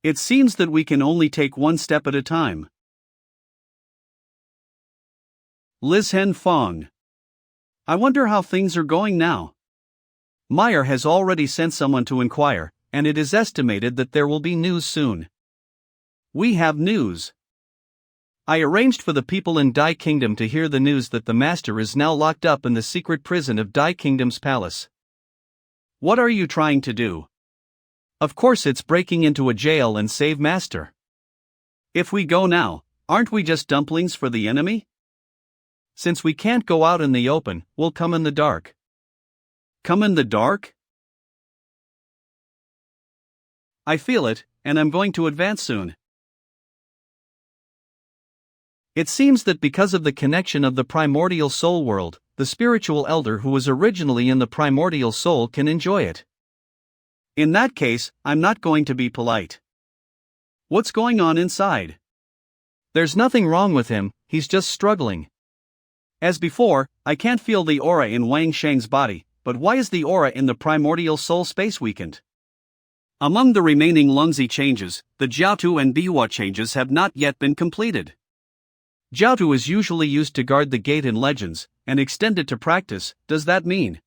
It seems that we can only take one step at a time. Lizhen Fong. I wonder how things are going now. Meyer has already sent someone to inquire, and it is estimated that there will be news soon. We have news. I arranged for the people in Dai Kingdom to hear the news that the master is now locked up in the secret prison of Dai Kingdom's palace. What are you trying to do? Of course it's breaking into a jail and save master. If we go now, aren't we just dumplings for the enemy? Since we can't go out in the open, we'll come in the dark. Come in the dark? I feel it, and I'm going to advance soon. It seems that because of the connection of the primordial soul world, the spiritual elder who was originally in the primordial soul can enjoy it. In that case, I'm not going to be polite. What's going on inside? There's nothing wrong with him, he's just struggling. As before, I can't feel the aura in Wang Sheng's body, but why is the aura in the primordial soul space weakened? Among the remaining Lungzi changes, the Jiaotu and Biwa changes have not yet been completed. Jiaotu is usually used to guard the gate in Legends, and extended to practice. Does that mean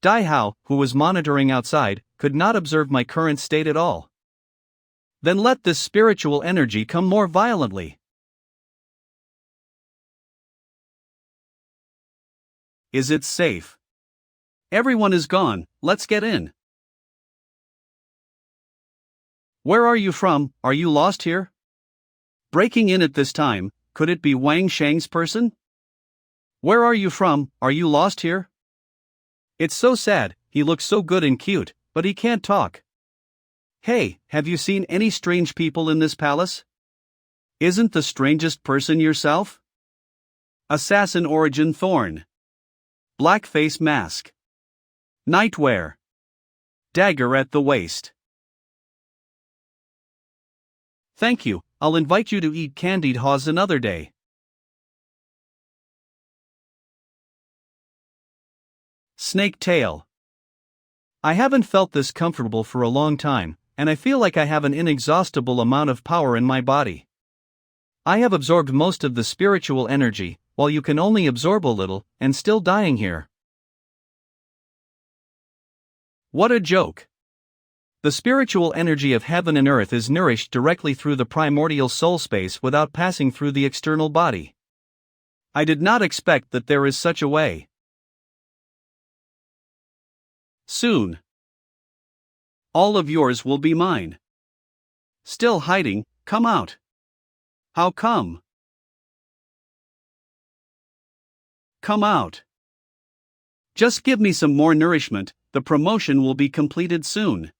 Dai Hao, who was monitoring outside, could not observe my current state at all? Then let this spiritual energy come more violently. Is it safe? Everyone is gone, let's get in. Where are you from? Are you lost here? Breaking in at this time, could it be Wang Sheng's person? Where are you from? Are you lost here? It's so sad, he looks so good and cute, but he can't talk. Hey, have you seen any strange people in this palace? Isn't the strangest person yourself? Assassin origin thorn. Blackface mask. Nightwear. Dagger at the waist. Thank you, I'll invite you to eat candied haws another day. Snake tail. I haven't felt this comfortable for a long time, and I feel like I have an inexhaustible amount of power in my body. I have absorbed most of the spiritual energy, while you can only absorb a little, and still dying here. What a joke! The spiritual energy of heaven and earth is nourished directly through the primordial soul space without passing through the external body. I did not expect that there is such a way. Soon. All of yours will be mine. Still hiding, come out. How come? Come out. Just give me some more nourishment, the promotion will be completed soon.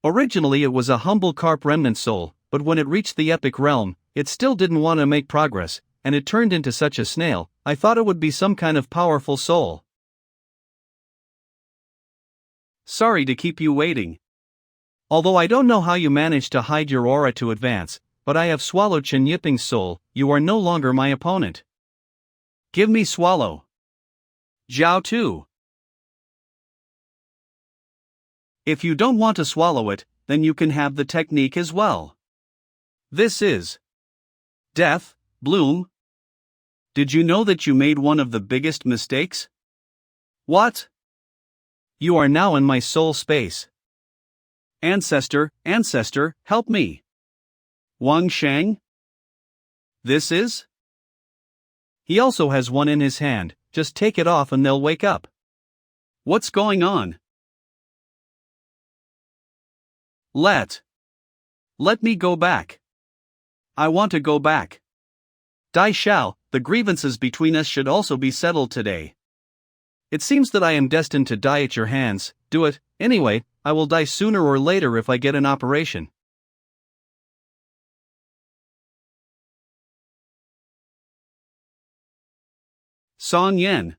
Originally it was a humble carp remnant soul, but when it reached the epic realm, it still didn't want to make progress, and it turned into such a snail. I thought it would be some kind of powerful soul. Sorry to keep you waiting. Although I don't know how you managed to hide your aura to advance, but I have swallowed Chen Yiping's soul. You are no longer my opponent. Give me swallow. Zhao Tu. If you don't want to swallow it, then you can have the technique as well. This is Death, Bloom. Did you know that you made one of the biggest mistakes? What? You are now in my soul space. Ancestor, help me. Wang Shang? This is? He also has one in his hand, just take it off and they'll wake up. What's going on? Let me go back. I want to go back. Dai Shao, the grievances between us should also be settled today. It seems that I am destined to die at your hands. Do it, anyway, I will die sooner or later if I get an operation. Song Yan.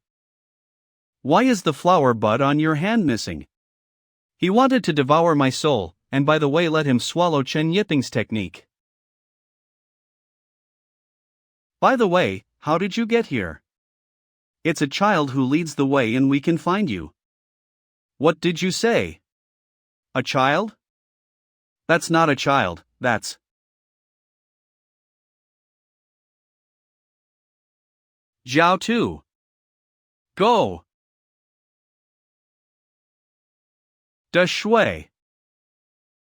Why is the flower bud on your hand missing? He wanted to devour my soul, and by the way let him swallow Chen Yiping's technique. By the way, how did you get here? It's a child who leads the way and we can find you. What did you say? A child? That's not a child, that's... Zhao Tu. Go. Da Shui.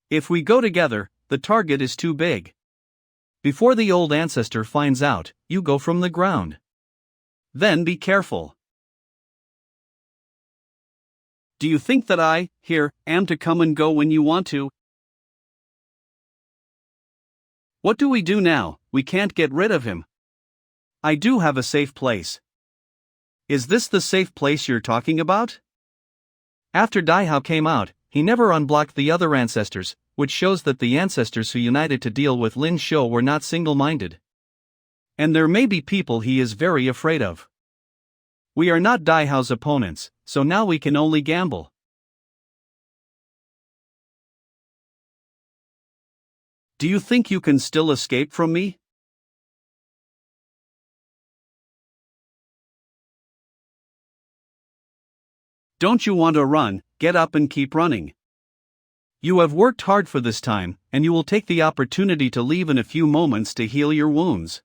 If we go together, the target is too big. Before the old ancestor finds out, you go from the ground. Then be careful. Do you think that I, here, am to come and go when you want to? What do we do now? We can't get rid of him. I do have a safe place. Is this the safe place you're talking about? After Dai Hao came out, he never unblocked the other ancestors, which shows that the ancestors who united to deal with Lin Shou were not single-minded. And there may be people he is very afraid of. We are not Dai Hao's opponents, so now we can only gamble. Do you think you can still escape from me? Don't you want to run? Get up and keep running. You have worked hard for this time, and you will take the opportunity to leave in a few moments to heal your wounds.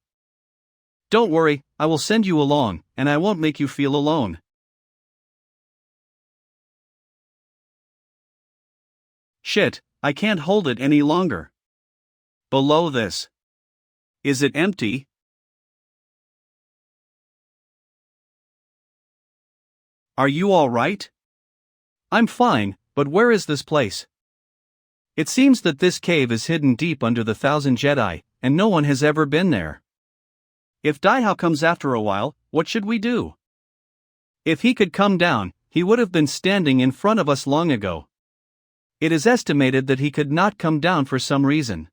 Don't worry, I will send you along, and I won't make you feel alone. Shit, I can't hold it any longer. Below this. Is it empty? Are you all right? I'm fine, but where is this place? It seems that this cave is hidden deep under the 1,000 Jedi, and no one has ever been there. If Dai Hao comes after a while, what should we do? If he could come down, he would have been standing in front of us long ago. It is estimated that he could not come down for some reason.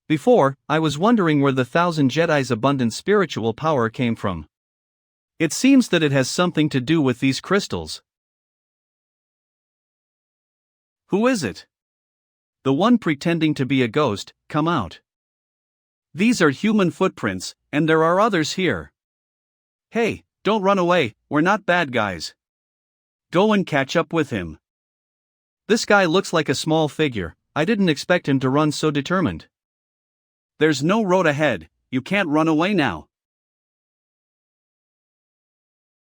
Before, I was wondering where the 1,000 Jedi's abundant spiritual power came from. It seems that it has something to do with these crystals. Who is it? The one pretending to be a ghost, come out. These are human footprints, and there are others here. Hey, don't run away, we're not bad guys. Go and catch up with him. This guy looks like a small figure, I didn't expect him to run so determined. There's no road ahead, you can't run away now.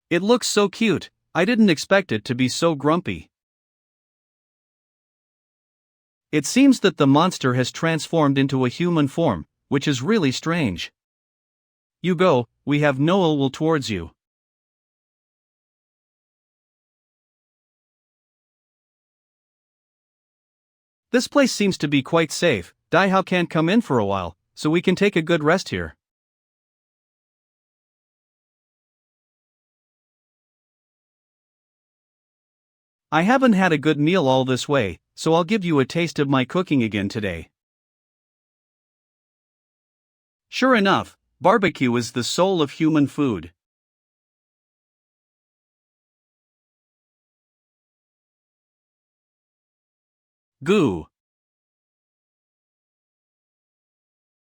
It looks so cute, I didn't expect it to be so grumpy. It seems that the monster has transformed into a human form, which is really strange. You go, we have no ill will towards you. This place seems to be quite safe. Dai Hao can't come in for a while, so we can take a good rest here. I haven't had a good meal all this way, so I'll give you a taste of my cooking again today. Sure enough, barbecue is the soul of human food. Goo.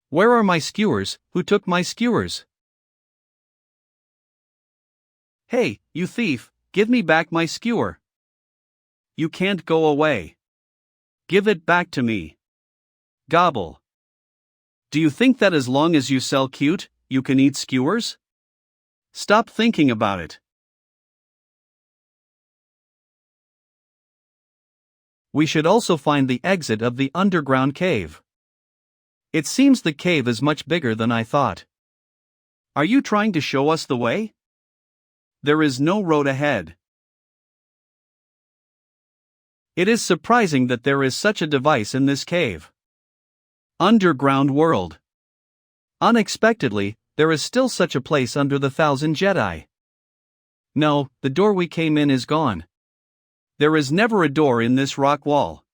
Where are my skewers? Who took my skewers? Hey, you thief, give me back my skewer. You can't go away. Give it back to me. Gobble. Do you think that as long as you sell cute, you can eat skewers? Stop thinking about it. We should also find the exit of the underground cave. It seems the cave is much bigger than I thought. Are you trying to show us the way? There is no road ahead. It is surprising that there is such a device in this cave. Underground world. Unexpectedly, there is still such a place under the 1,000 Jedi. No, the door we came in is gone. There is never a door in this rock wall.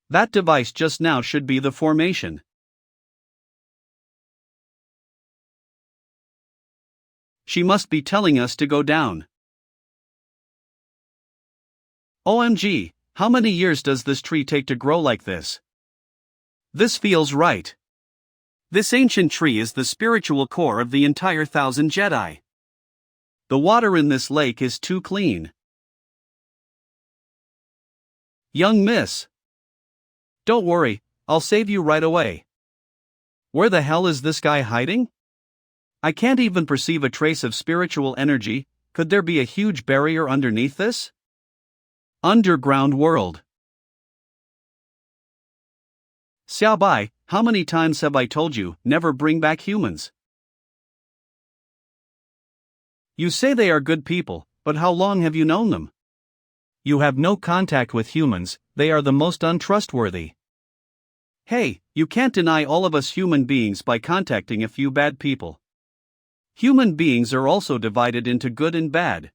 That device just now should be the formation. She must be telling us to go down. OMG, how many years does this tree take to grow like this? This feels right. This ancient tree is the spiritual core of the entire 1,000 Jedi. The water in this lake is too clean. Young miss. Don't worry, I'll save you right away. Where the hell is this guy hiding? I can't even perceive a trace of spiritual energy. Could there be a huge barrier underneath this? Underground world. Xiaobai, how many times have I told you, never bring back humans? You say they are good people, but how long have you known them? You have no contact with humans, they are the most untrustworthy. Hey, you can't deny all of us human beings by contacting a few bad people. Human beings are also divided into good and bad.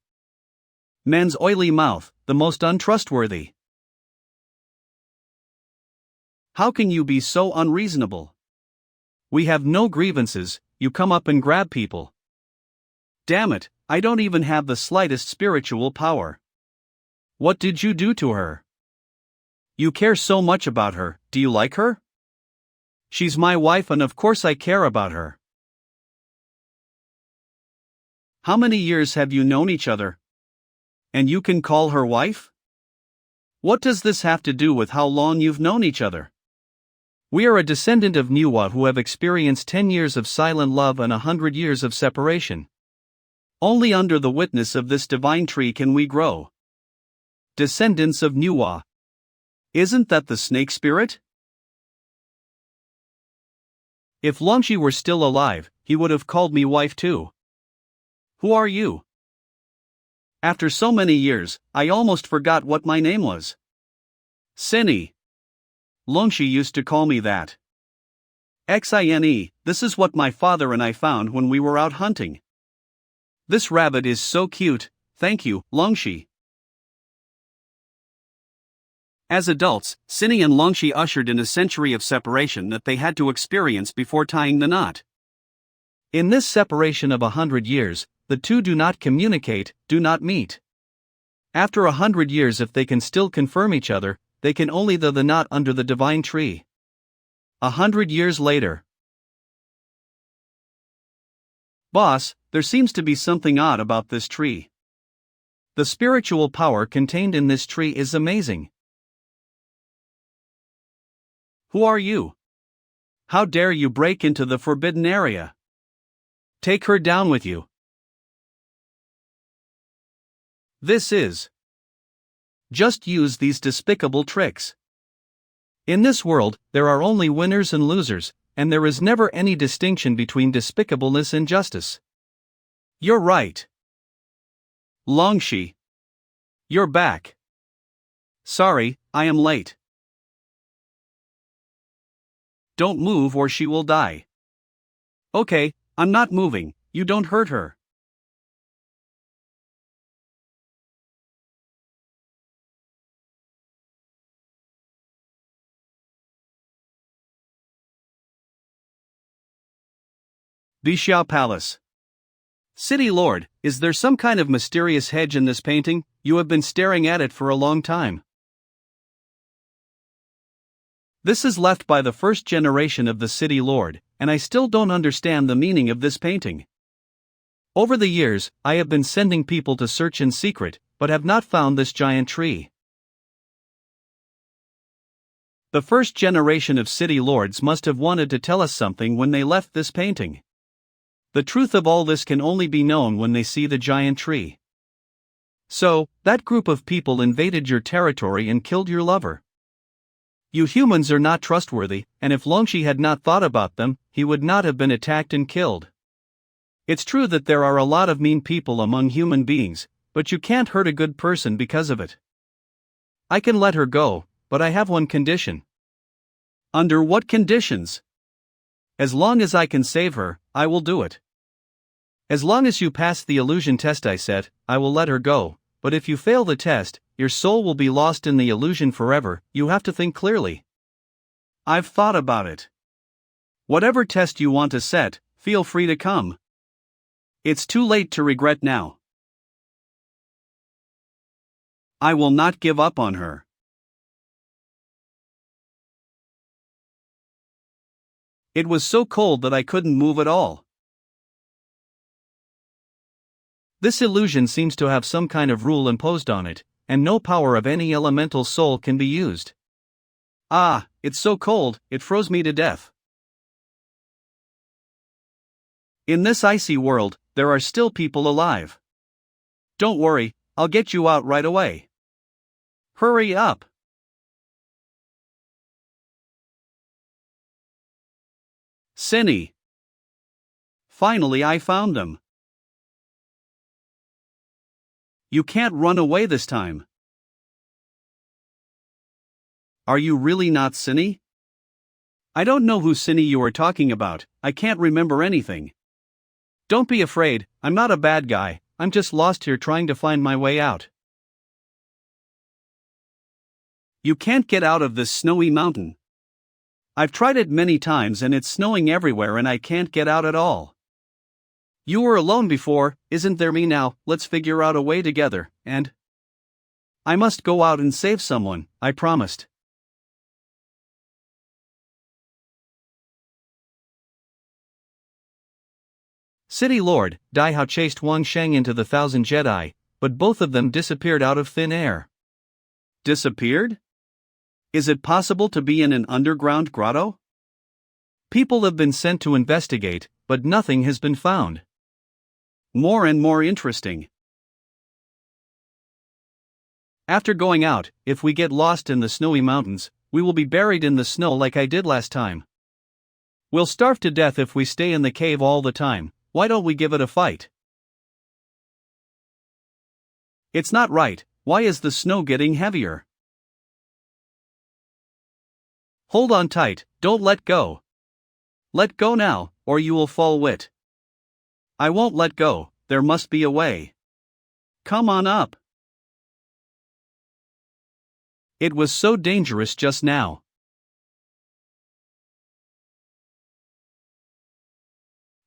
Man's oily mouth, the most untrustworthy. How can you be so unreasonable? We have no grievances, you come up and grab people. Damn it, I don't even have the slightest spiritual power. What did you do to her? You care so much about her, do you like her? She's my wife and of course I care about her. How many years have you known each other? And you can call her wife? What does this have to do with how long you've known each other? We are a descendant of Manhwa who have experienced 10 years of silent love and 100 years of separation. Only under the witness of this divine tree can we grow. Descendants of Manhwa. Isn't that the snake spirit? If Longshi were still alive, he would have called me wife too. Who are you? After so many years, I almost forgot what my name was. Sinny. Longshi used to call me that. Xine, this is what my father and I found when we were out hunting. This rabbit is so cute, thank you, Longshi. As adults, Cinny and Longxi ushered in a century of separation that they had to experience before tying the knot. In this separation of 100 years, the two do not communicate, do not meet. After 100 years, if they can still confirm each other, they can only tie the knot under the divine tree. 100 years later. Boss, there seems to be something odd about this tree. The spiritual power contained in this tree is amazing. Who are you? How dare you break into the forbidden area? Take her down with you. This is. Just use these despicable tricks. In this world, there are only winners and losers, and there is never any distinction between despicableness and justice. You're right. Longxi. You're back. Sorry, I am late. Don't move or she will die. Okay, I'm not moving, you don't hurt her. Bixia Palace. City Lord, is there some kind of mysterious hedge in this painting? You have been staring at it for a long time. This is left by the first generation of the City Lord, and I still don't understand the meaning of this painting. Over the years, I have been sending people to search in secret, but have not found this giant tree. The first generation of City Lords must have wanted to tell us something when they left this painting. The truth of all this can only be known when they see the giant tree. So, that group of people invaded your territory and killed your lover. You humans are not trustworthy, and if Longxi had not thought about them, he would not have been attacked and killed. It's true that there are a lot of mean people among human beings, but you can't hurt a good person because of it. I can let her go, but I have one condition. Under what conditions? As long as I can save her, I will do it. As long as you pass the illusion test I set, I will let her go, but if you fail the test, your soul will be lost in the illusion forever. You have to think clearly. I've thought about it. Whatever test you want to set, feel free to come. It's too late to regret now. I will not give up on her. It was so cold that I couldn't move at all. This illusion seems to have some kind of rule imposed on it, and no power of any elemental soul can be used. Ah, it's so cold, it froze me to death. In this icy world, there are still people alive. Don't worry, I'll get you out right away. Hurry up. Cinny. Finally I found them. You can't run away this time. Are you really not Cinny? I don't know who Cinny you are talking about, I can't remember anything. Don't be afraid, I'm not a bad guy, I'm just lost here trying to find my way out. You can't get out of this snowy mountain. I've tried it many times and it's snowing everywhere and I can't get out at all. You were alone before, isn't there? Me now, let's figure out a way together, and I must go out and save someone, I promised. City Lord, Dai Hao chased Wang Sheng into the 1,000 Jedi, but both of them disappeared out of thin air. Disappeared? Is it possible to be in an underground grotto? People have been sent to investigate, but nothing has been found. More and more interesting. After going out, if we get lost in the snowy mountains, we will be buried in the snow like I did last time. We'll starve to death if we stay in the cave all the time. Why don't we give it a fight? It's not right, why is the snow getting heavier? Hold on tight, don't let go. Let go now, or you will fall wit. I won't let go, there must be a way. Come on up. It was so dangerous just now.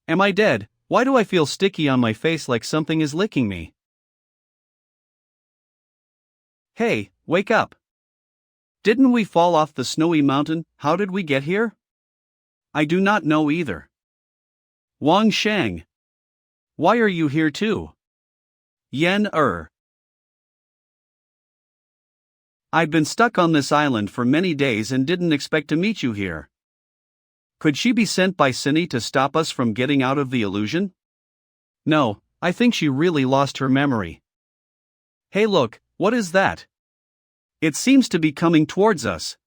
Am I dead? Why do I feel sticky on my face like something is licking me? Hey, wake up. Didn't we fall off the snowy mountain? How did we get here? I do not know either. Wang Shang. Why are you here too? Yen Er. I've been stuck on this island for many days and didn't expect to meet you here. Could she be sent by Cindy to stop us from getting out of the illusion? No, I think she really lost her memory. Hey look, what is that? It seems to be coming towards us.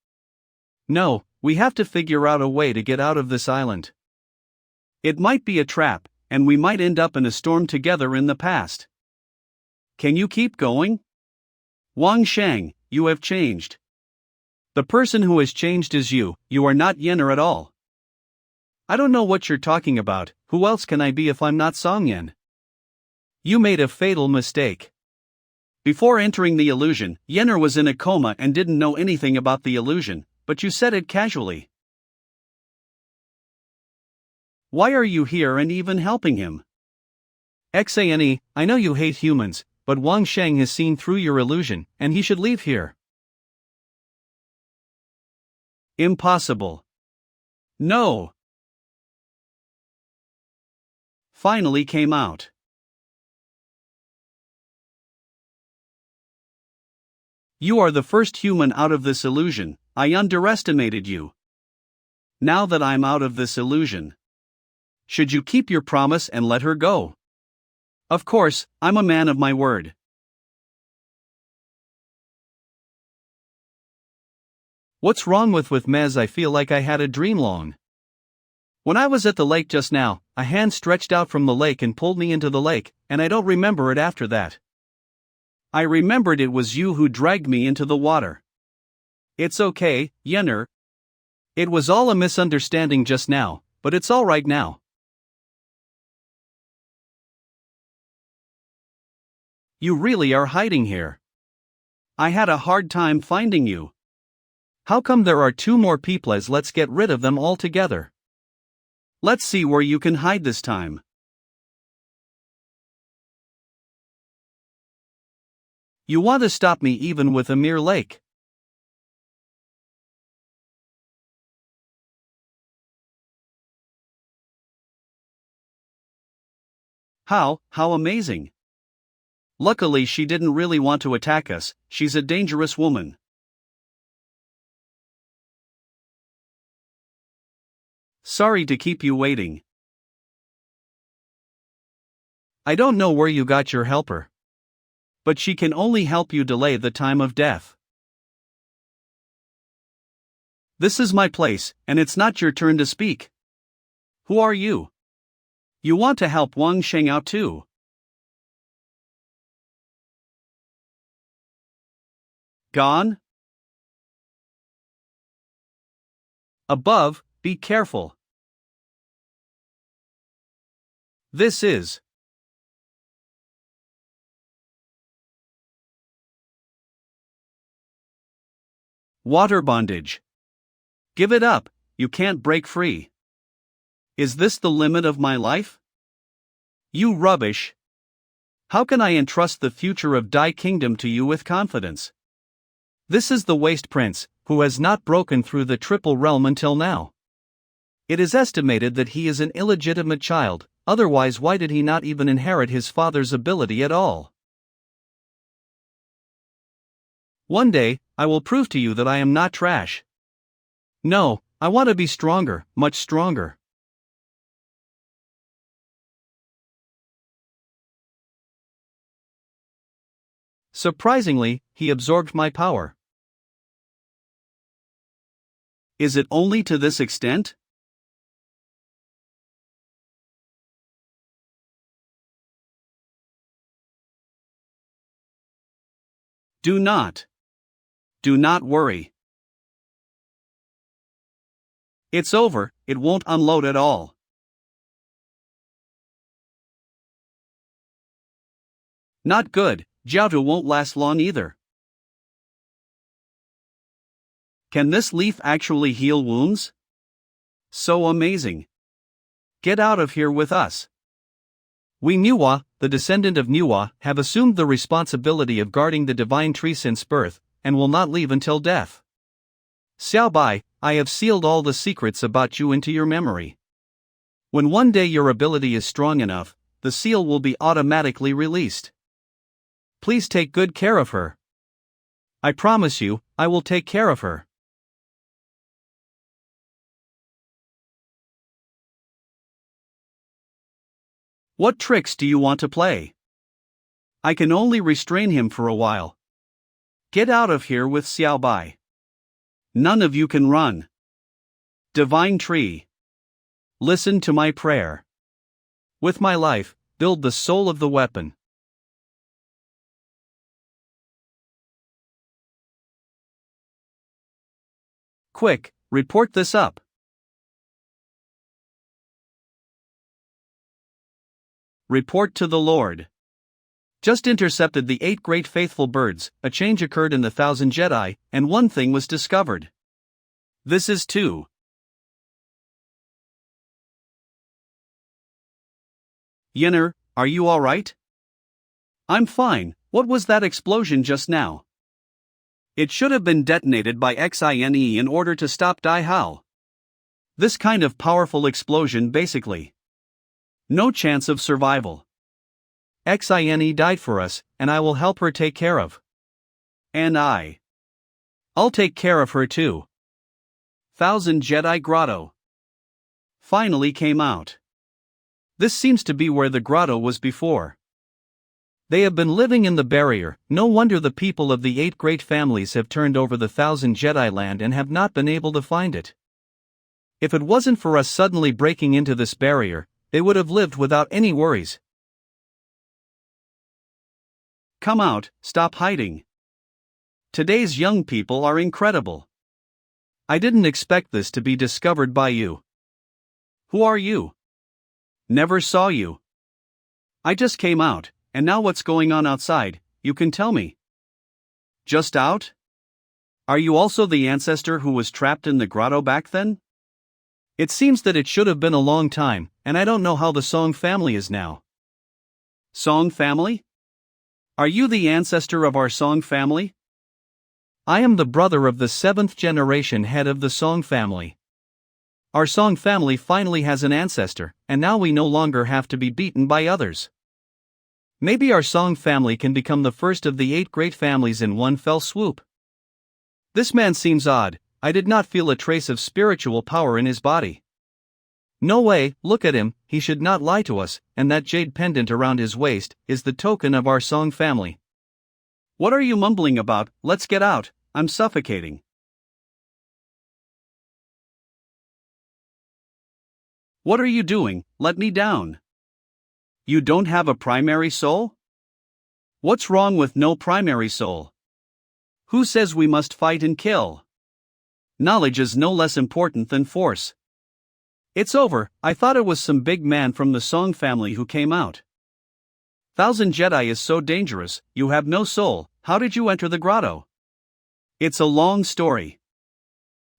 No, we have to figure out a way to get out of this island. It might be a trap, and we might end up in a storm together in the past. Can you keep going? Wang Shang, you have changed. The person who has changed is you are not Yenner at all. I don't know what you're talking about, who else can I be if I'm not Songyen? You made a fatal mistake. Before entering the illusion, Yenner was in a coma and didn't know anything about the illusion, but you said it casually. Why are you here and even helping him? Xane, I know you hate humans, but Wang Shang has seen through your illusion, and he should leave here. Impossible. No. Finally came out. You are the first human out of this illusion. I underestimated you. Now that I'm out of this illusion, should you keep your promise and let her go? Of course, I'm a man of my word. What's wrong with Mez? I feel like I had a dream long. When I was at the lake just now, a hand stretched out from the lake and pulled me into the lake, and I don't remember it after that. I remembered it was you who dragged me into the water. It's okay, Yenner. It was all a misunderstanding just now, but it's all right now. You really are hiding here. I had a hard time finding you. How come there are two more people? Let's get rid of them all together. Let's see where you can hide this time. You want to stop me even with a mere lake? How amazing. Luckily she didn't really want to attack us, she's a dangerous woman. Sorry to keep you waiting. I don't know where you got your helper. But she can only help you delay the time of death. This is my place, and it's not your turn to speak. Who are you? You want to help Wang Sheng out too? Gone? Above, be careful. This is water bondage. Give it up, you can't break free. Is this the limit of my life? You rubbish. How can I entrust the future of Dai Kingdom to you with confidence? This is the Waste Prince, who has not broken through the Triple Realm until now. It is estimated that he is an illegitimate child, otherwise why did he not even inherit his father's ability at all? One day, I will prove to you that I am not trash. No, I want to be stronger, much stronger. Surprisingly, he absorbed my power. Is it only to this extent? Do not worry. It's over, it won't unload at all. Not good, Jiaotu won't last long either. Can this leaf actually heal wounds? So amazing. Get out of here with us. We Manhwa, the descendant of Manhwa, have assumed the responsibility of guarding the divine tree since birth, and will not leave until death. Xiao Bai, I have sealed all the secrets about you into your memory. When one day your ability is strong enough, the seal will be automatically released. Please take good care of her. I promise you, I will take care of her. What tricks do you want to play? I can only restrain him for a while. Get out of here with Xiao Bai. None of you can run. Divine Tree. Listen to my prayer. With my life, build the soul of the weapon. Quick, report this up. Report to the Lord. Just intercepted the 8 great faithful birds, a change occurred in the 1,000 Jedi, and one thing was discovered. This is 2. Yenner, are you alright? I'm fine. What was that explosion just now? It should have been detonated by Xine in order to stop Dai Hao. This kind of powerful explosion basically. No chance of survival. Xine died for us, and I will help her take care of. And I'll take care of her too. 1,000 Jedi Grotto. Finally came out. This seems to be where the grotto was before. They have been living in the barrier. No wonder the people of the 8 great families have turned over the 1,000 Jedi land and have not been able to find it. If it wasn't for us suddenly breaking into this barrier, they would have lived without any worries. Come out, stop hiding. Today's young people are incredible. I didn't expect this to be discovered by you. Who are you? Never saw you. I just came out, and now what's going on outside, you can tell me. Just out? Are you also the ancestor who was trapped in the grotto back then? It seems that it should have been a long time, and I don't know how the Song family is now. Song family? Are you the ancestor of our Song family? I am the brother of the 7th generation head of the Song family. Our Song family finally has an ancestor, and now we no longer have to be beaten by others. Maybe our Song family can become the first of the 8 great families in one fell swoop. This man seems odd. I did not feel a trace of spiritual power in his body. No way, look at him, he should not lie to us, and that jade pendant around his waist is the token of our Song family. What are you mumbling about? Let's get out, I'm suffocating. What are you doing? Let me down. You don't have a primary soul? What's wrong with no primary soul? Who says we must fight and kill? Knowledge is no less important than force. It's over, I thought it was some big man from the Song family who came out. 1,000 Jedi is so dangerous, you have no soul, how did you enter the grotto? It's a long story.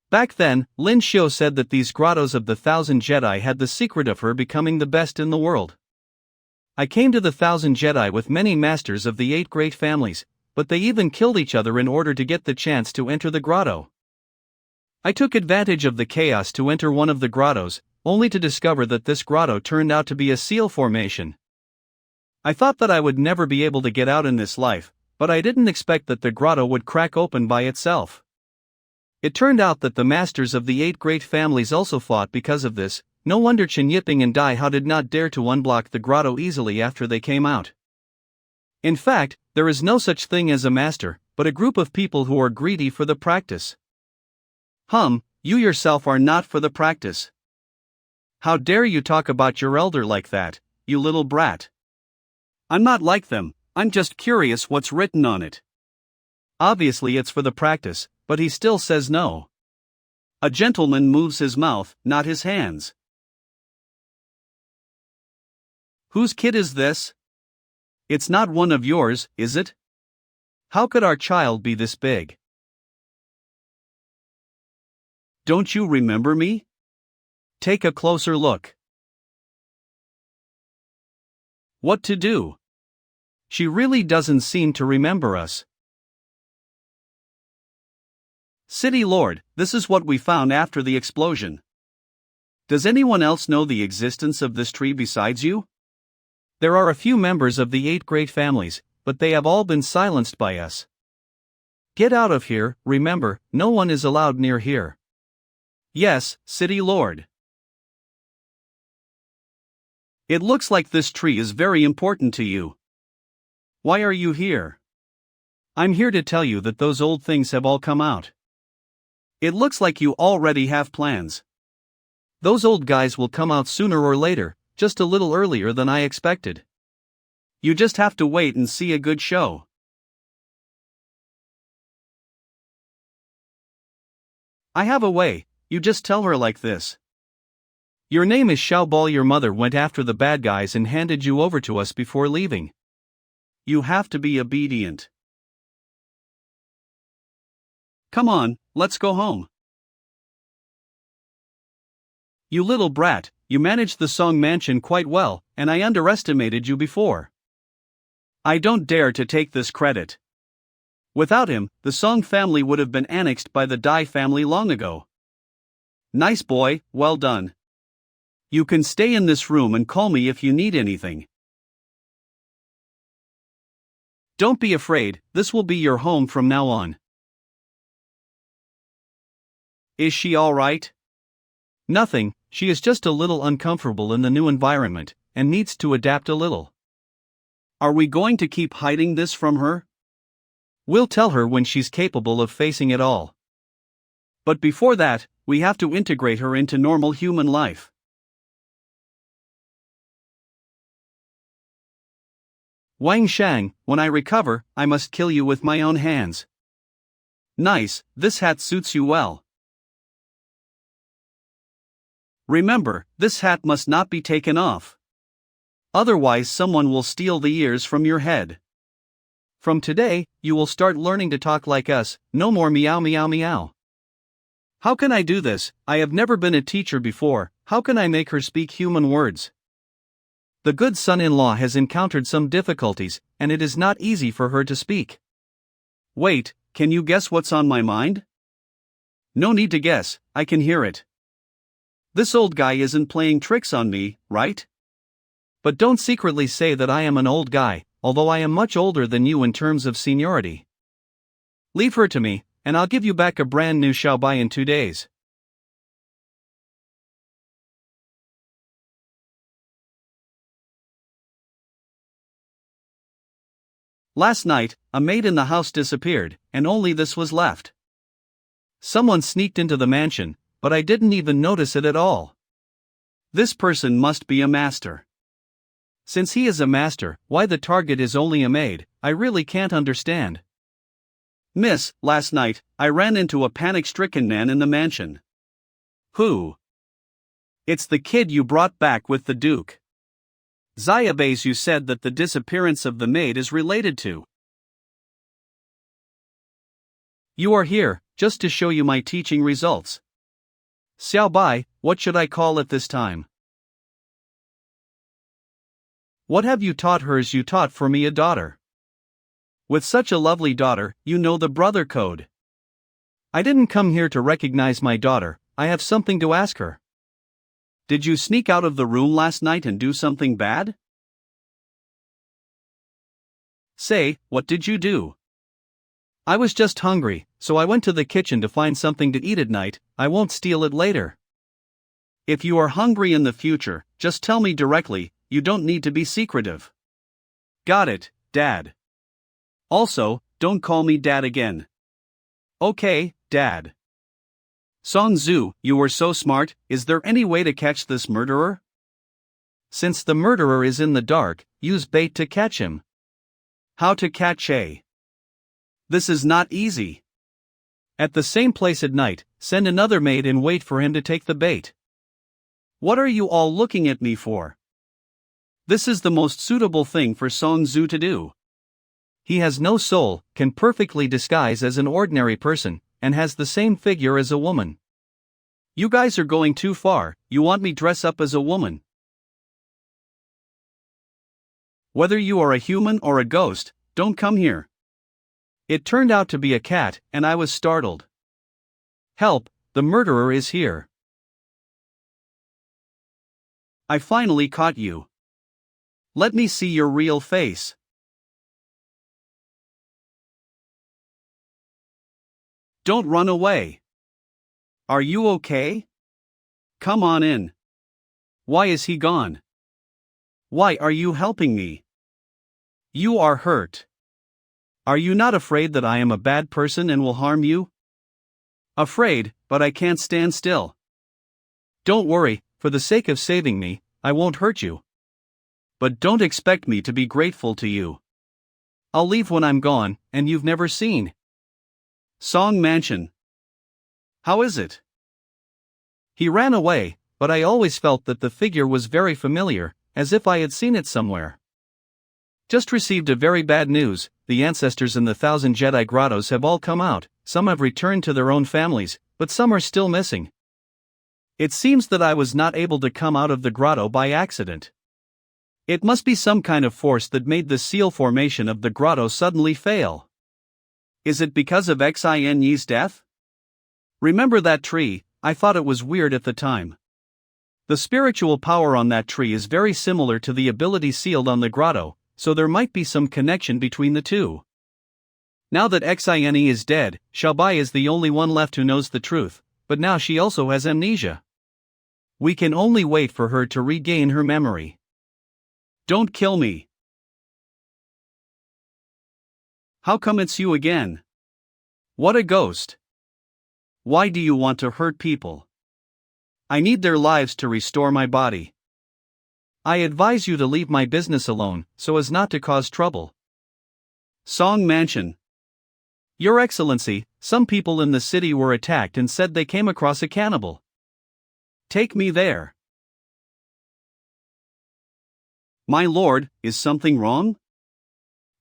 Back then, Lin Xiu said that these grottos of the 1,000 Jedi had the secret of her becoming the best in the world. I came to the 1,000 Jedi with many masters of the 8 great families, but they even killed each other in order to get the chance to enter the grotto. I took advantage of the chaos to enter one of the grottos, only to discover that this grotto turned out to be a seal formation. I thought that I would never be able to get out in this life, but I didn't expect that the grotto would crack open by itself. It turned out that the masters of the 8 great families also fought because of this. No wonder Chen Yiping and Dai Hao did not dare to unblock the grotto easily after they came out. In fact, there is no such thing as a master, but a group of people who are greedy for the practice. You yourself are not for the practice. How dare you talk about your elder like that, you little brat? I'm not like them, I'm just curious what's written on it. Obviously it's for the practice, but he still says no. A gentleman moves his mouth, not his hands. Whose kid is this? It's not one of yours, is it? How could our child be this big? Don't you remember me? Take a closer look. What to do? She really doesn't seem to remember us. City Lord, this is what we found after the explosion. Does anyone else know the existence of this tree besides you? There are a few members of the 8 great families, but they have all been silenced by us. Get out of here, remember, no one is allowed near here. Yes, City Lord. It looks like this tree is very important to you. Why are you here? I'm here to tell you that those old things have all come out. It looks like you already have plans. Those old guys will come out sooner or later, just a little earlier than I expected. You just have to wait and see a good show. I have a way, you just tell her like this. Your name is Xiaobao. Your mother went after the bad guys and handed you over to us before leaving. You have to be obedient. Come on, let's go home. You little brat, you managed the Song mansion quite well, and I underestimated you before. I don't dare to take this credit. Without him, the Song family would have been annexed by the Dai family long ago. Nice boy, well done. You can stay in this room and call me if you need anything. Don't be afraid, this will be your home from now on. Is she all right? Nothing, she is just a little uncomfortable in the new environment, and needs to adapt a little. Are we going to keep hiding this from her? We'll tell her when she's capable of facing it all. But before that, we have to integrate her into normal human life. Wang Shang, when I recover, I must kill you with my own hands. Nice, this hat suits you well. Remember, this hat must not be taken off. Otherwise someone will steal the ears from your head. From today, you will start learning to talk like us, no more meow meow meow. How can I do this? I have never been a teacher before, how can I make her speak human words? The good son-in-law has encountered some difficulties, and it is not easy for her to speak. Wait, can you guess what's on my mind? No need to guess, I can hear it. This old guy isn't playing tricks on me, right? But don't secretly say that I am an old guy, although I am much older than you in terms of seniority. Leave her to me, and I'll give you back a brand new Xiaobai in 2 days. Last night, a maid in the house disappeared, and only this was left. Someone sneaked into the mansion, but I didn't even notice it at all. This person must be a master. Since he is a master, why the target is only a maid, I really can't understand. Miss, last night, I ran into a panic-stricken man in the mansion. Who? It's the kid you brought back with the Duke. Xiaobais, you said that the disappearance of the maid is related to. You are here, just to show you my teaching results. Xiaobai, what should I call it this time? What have you taught her as you taught for me a daughter? With such a lovely daughter, you know the brother code. I didn't come here to recognize my daughter, I have something to ask her. Did you sneak out of the room last night and do something bad? Say, what did you do? I was just hungry, so I went to the kitchen to find something to eat at night, I won't steal it later. If you are hungry in the future, just tell me directly, you don't need to be secretive. Got it, Dad. Also, don't call me Dad again. Okay, Dad. Song Zhu, you were so smart, is there any way to catch this murderer? Since the murderer is in the dark, use bait to catch him. How to catch a? This is not easy. At the same place at night, send another maid and wait for him to take the bait. What are you all looking at me for? This is the most suitable thing for Song Zhu to do. He has no soul, can perfectly disguise as an ordinary person, and has the same figure as a woman. You guys are going too far. You want me dress up as a woman? Whether you are a human or a ghost, don't come here. It turned out to be a cat, and I was startled. Help, the murderer is here. I finally caught you. Let me see your real face. Don't run away. Are you okay? Come on in. Why is he gone? Why are you helping me? You are hurt. Are you not afraid that I am a bad person and will harm you? Afraid, but I can't stand still. Don't worry, for the sake of saving me, I won't hurt you. But don't expect me to be grateful to you. I'll leave when I'm gone, and you've never seen Song Mansion. How is it? He ran away, but I always felt that the figure was very familiar, as if I had seen it somewhere. Just received a very bad news. The ancestors in the 1,000 Jedi grottos have all come out. Some have returned to their own families, but some are still missing. It seems that I was not able to come out of the grotto by accident. It must be some kind of force that made the seal formation of the grotto suddenly fail. Is it because of Xin's death? Remember that tree? I thought it was weird at the time. The spiritual power on that tree is very similar to the ability sealed on the grotto, so there might be some connection between the two. Now that Xin is dead, Xiaobai is the only one left who knows the truth, but now she also has amnesia. We can only wait for her to regain her memory. Don't kill me. How come it's you again? What a ghost. Why do you want to hurt people? I need their lives to restore my body. I advise you to leave my business alone, so as not to cause trouble. Song Mansion. Your Excellency, some people in the city were attacked and said they came across a cannibal. Take me there. My lord, is something wrong?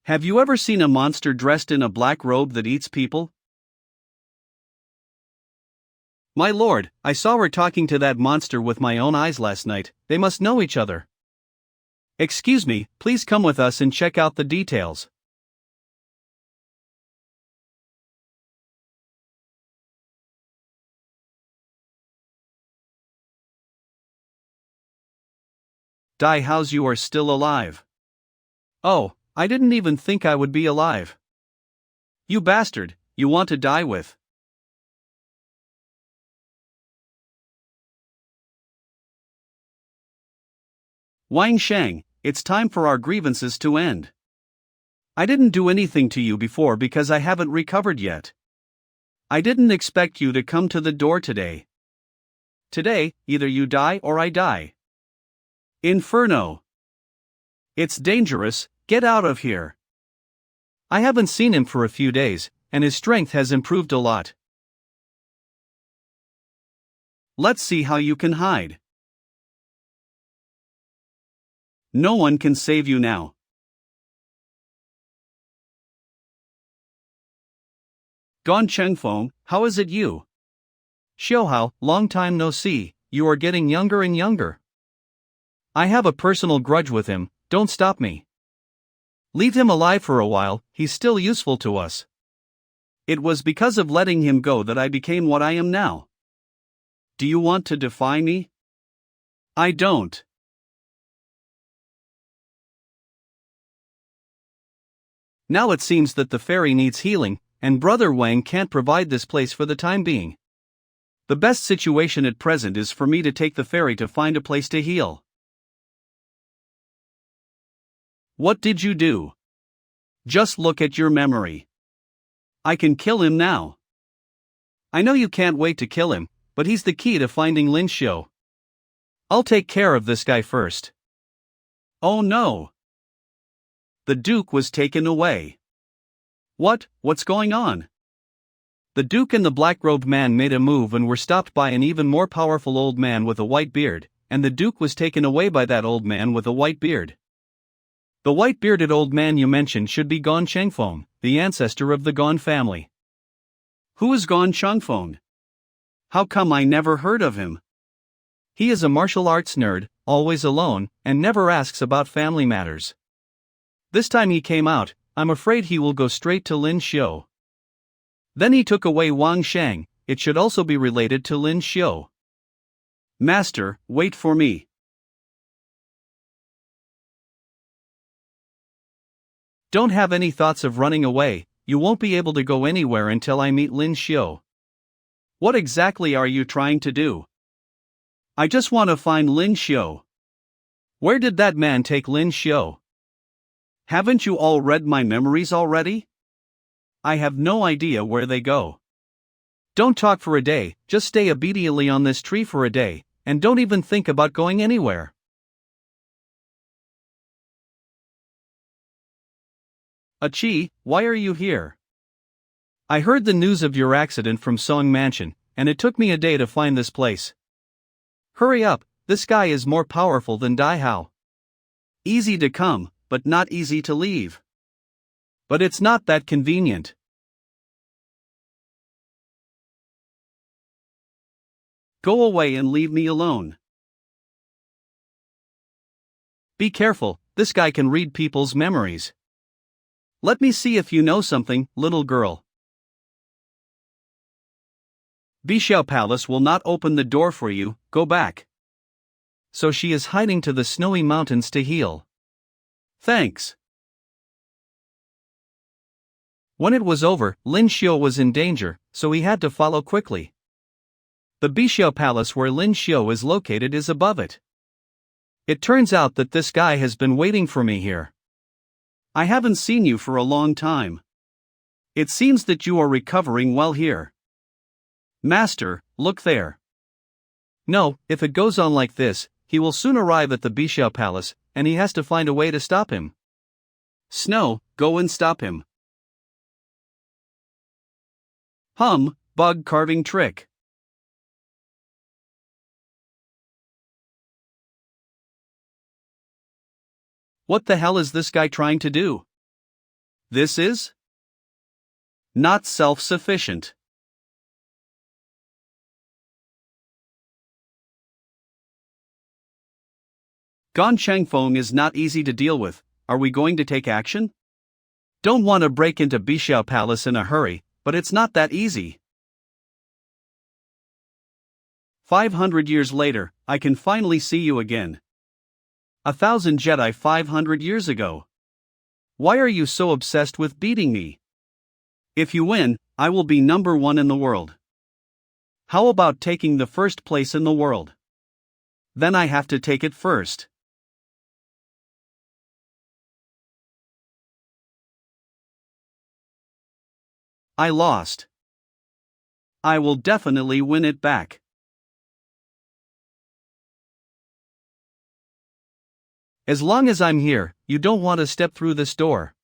Have you ever seen a monster dressed in a black robe that eats people? My lord, I saw her talking to that monster with my own eyes last night. They must know each other. Excuse me, please come with us and check out the details. Die, how's you are still alive? Oh, I didn't even think I would be alive. You bastard, you want to die with? Wang Shang, it's time for our grievances to end. I didn't do anything to you before because I haven't recovered yet. I didn't expect you to come to the door today. Today, either you die or I die. Inferno. It's dangerous, get out of here. I haven't seen him for a few days, and his strength has improved a lot. Let's see how you can hide. No one can save you now. Gone Chengfeng, how is it you? Xiaohao, long time no see, you are getting younger and younger. I have a personal grudge with him, don't stop me. Leave him alive for a while, he's still useful to us. It was because of letting him go that I became what I am now. Do you want to defy me? I don't. Now it seems that the fairy needs healing, and Brother Wang can't provide this place for the time being. The best situation at present is for me to take the fairy to find a place to heal. What did you do? Just look at your memory. I can kill him now. I know you can't wait to kill him, but he's the key to finding Lin Xiu. I'll take care of this guy first. Oh no! The Duke was taken away. What's going on? The Duke and the black-robed man made a move and were stopped by an even more powerful old man with a white beard, and the Duke was taken away by that old man with a white beard. The white-bearded old man you mentioned should be Gone Chengfeng, the ancestor of the Gone family. Who is Gone Chengfeng? How come I never heard of him? He is a martial arts nerd, always alone, and never asks about family matters. This time he came out, I'm afraid he will go straight to Lin Xiu. Then he took away Wang Shang, it should also be related to Lin Xiu. Master, wait for me. Don't have any thoughts of running away, you won't be able to go anywhere until I meet Lin Xiu. What exactly are you trying to do? I just want to find Lin Xiu. Where did that man take Lin Xiu? Haven't you all read my memories already? I have no idea where they go. Don't talk for a day, just stay obediently on this tree for a day, and don't even think about going anywhere. Achi, why are you here? I heard the news of your accident from Song Mansion, and it took me a day to find this place. Hurry up, this guy is more powerful than Dai Hao. Easy to come, but not easy to leave. But it's not that convenient. Go away and leave me alone. Be careful, this guy can read people's memories. Let me see if you know something, little girl. Bishao Palace will not open the door for you, go back. So she is hiding to the snowy mountains to heal. Thanks. When it was over, Lin Xiu was in danger, so he had to follow quickly. The Bishao Palace where Lin Xiu is located is above it. It turns out that this guy has been waiting for me here. I haven't seen you for a long time. It seems that you are recovering well here. Master, look there. No, if it goes on like this, he will soon arrive at the Bishao Palace, and he has to find a way to stop him. Snow, go and stop him. Bug carving trick. What the hell is this guy trying to do? This is not self-sufficient. Gan Changfeng is not easy to deal with, are we going to take action? Don't want to break into Bishao Palace in a hurry, but it's not that easy. 500 years later, I can finally see you again. 1,000 Jedi 500 years ago. Why are you so obsessed with beating me? If you win, I will be number 1 in the world. How about taking the first place in the world? Then I have to take it first. I lost. I will definitely win it back. As long as I'm here, you don't want to step through this door.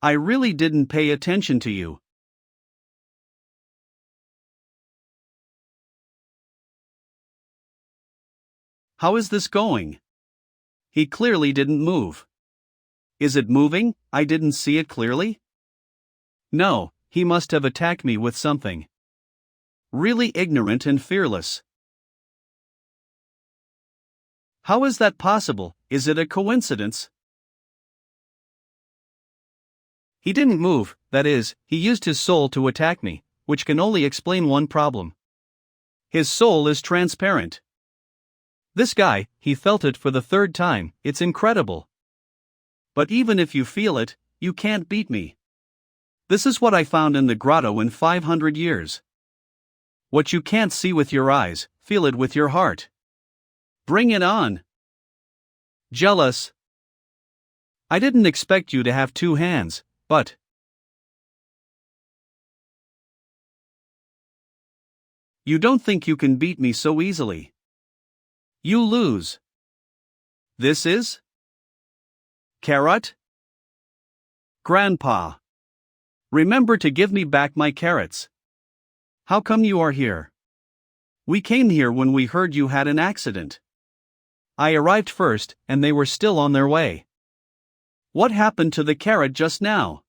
I really didn't pay attention to you. How is this going? He clearly didn't move. Is it moving? I didn't see it clearly. No, he must have attacked me with something. Really ignorant and fearless. How is that possible? Is it a coincidence? He didn't move, that is, he used his soul to attack me, which can only explain one problem. His soul is transparent. This guy, he felt it for the 3rd time, it's incredible. But even if you feel it, you can't beat me. This is what I found in the grotto in 500 years. What you can't see with your eyes, feel it with your heart. Bring it on. Jealous. I didn't expect you to have 2 hands, but... You don't think you can beat me so easily. You lose. This is? Carrot? Grandpa. Remember to give me back my carrots. How come you are here? We came here when we heard you had an accident. I arrived first, and they were still on their way. What happened to the carrot just now?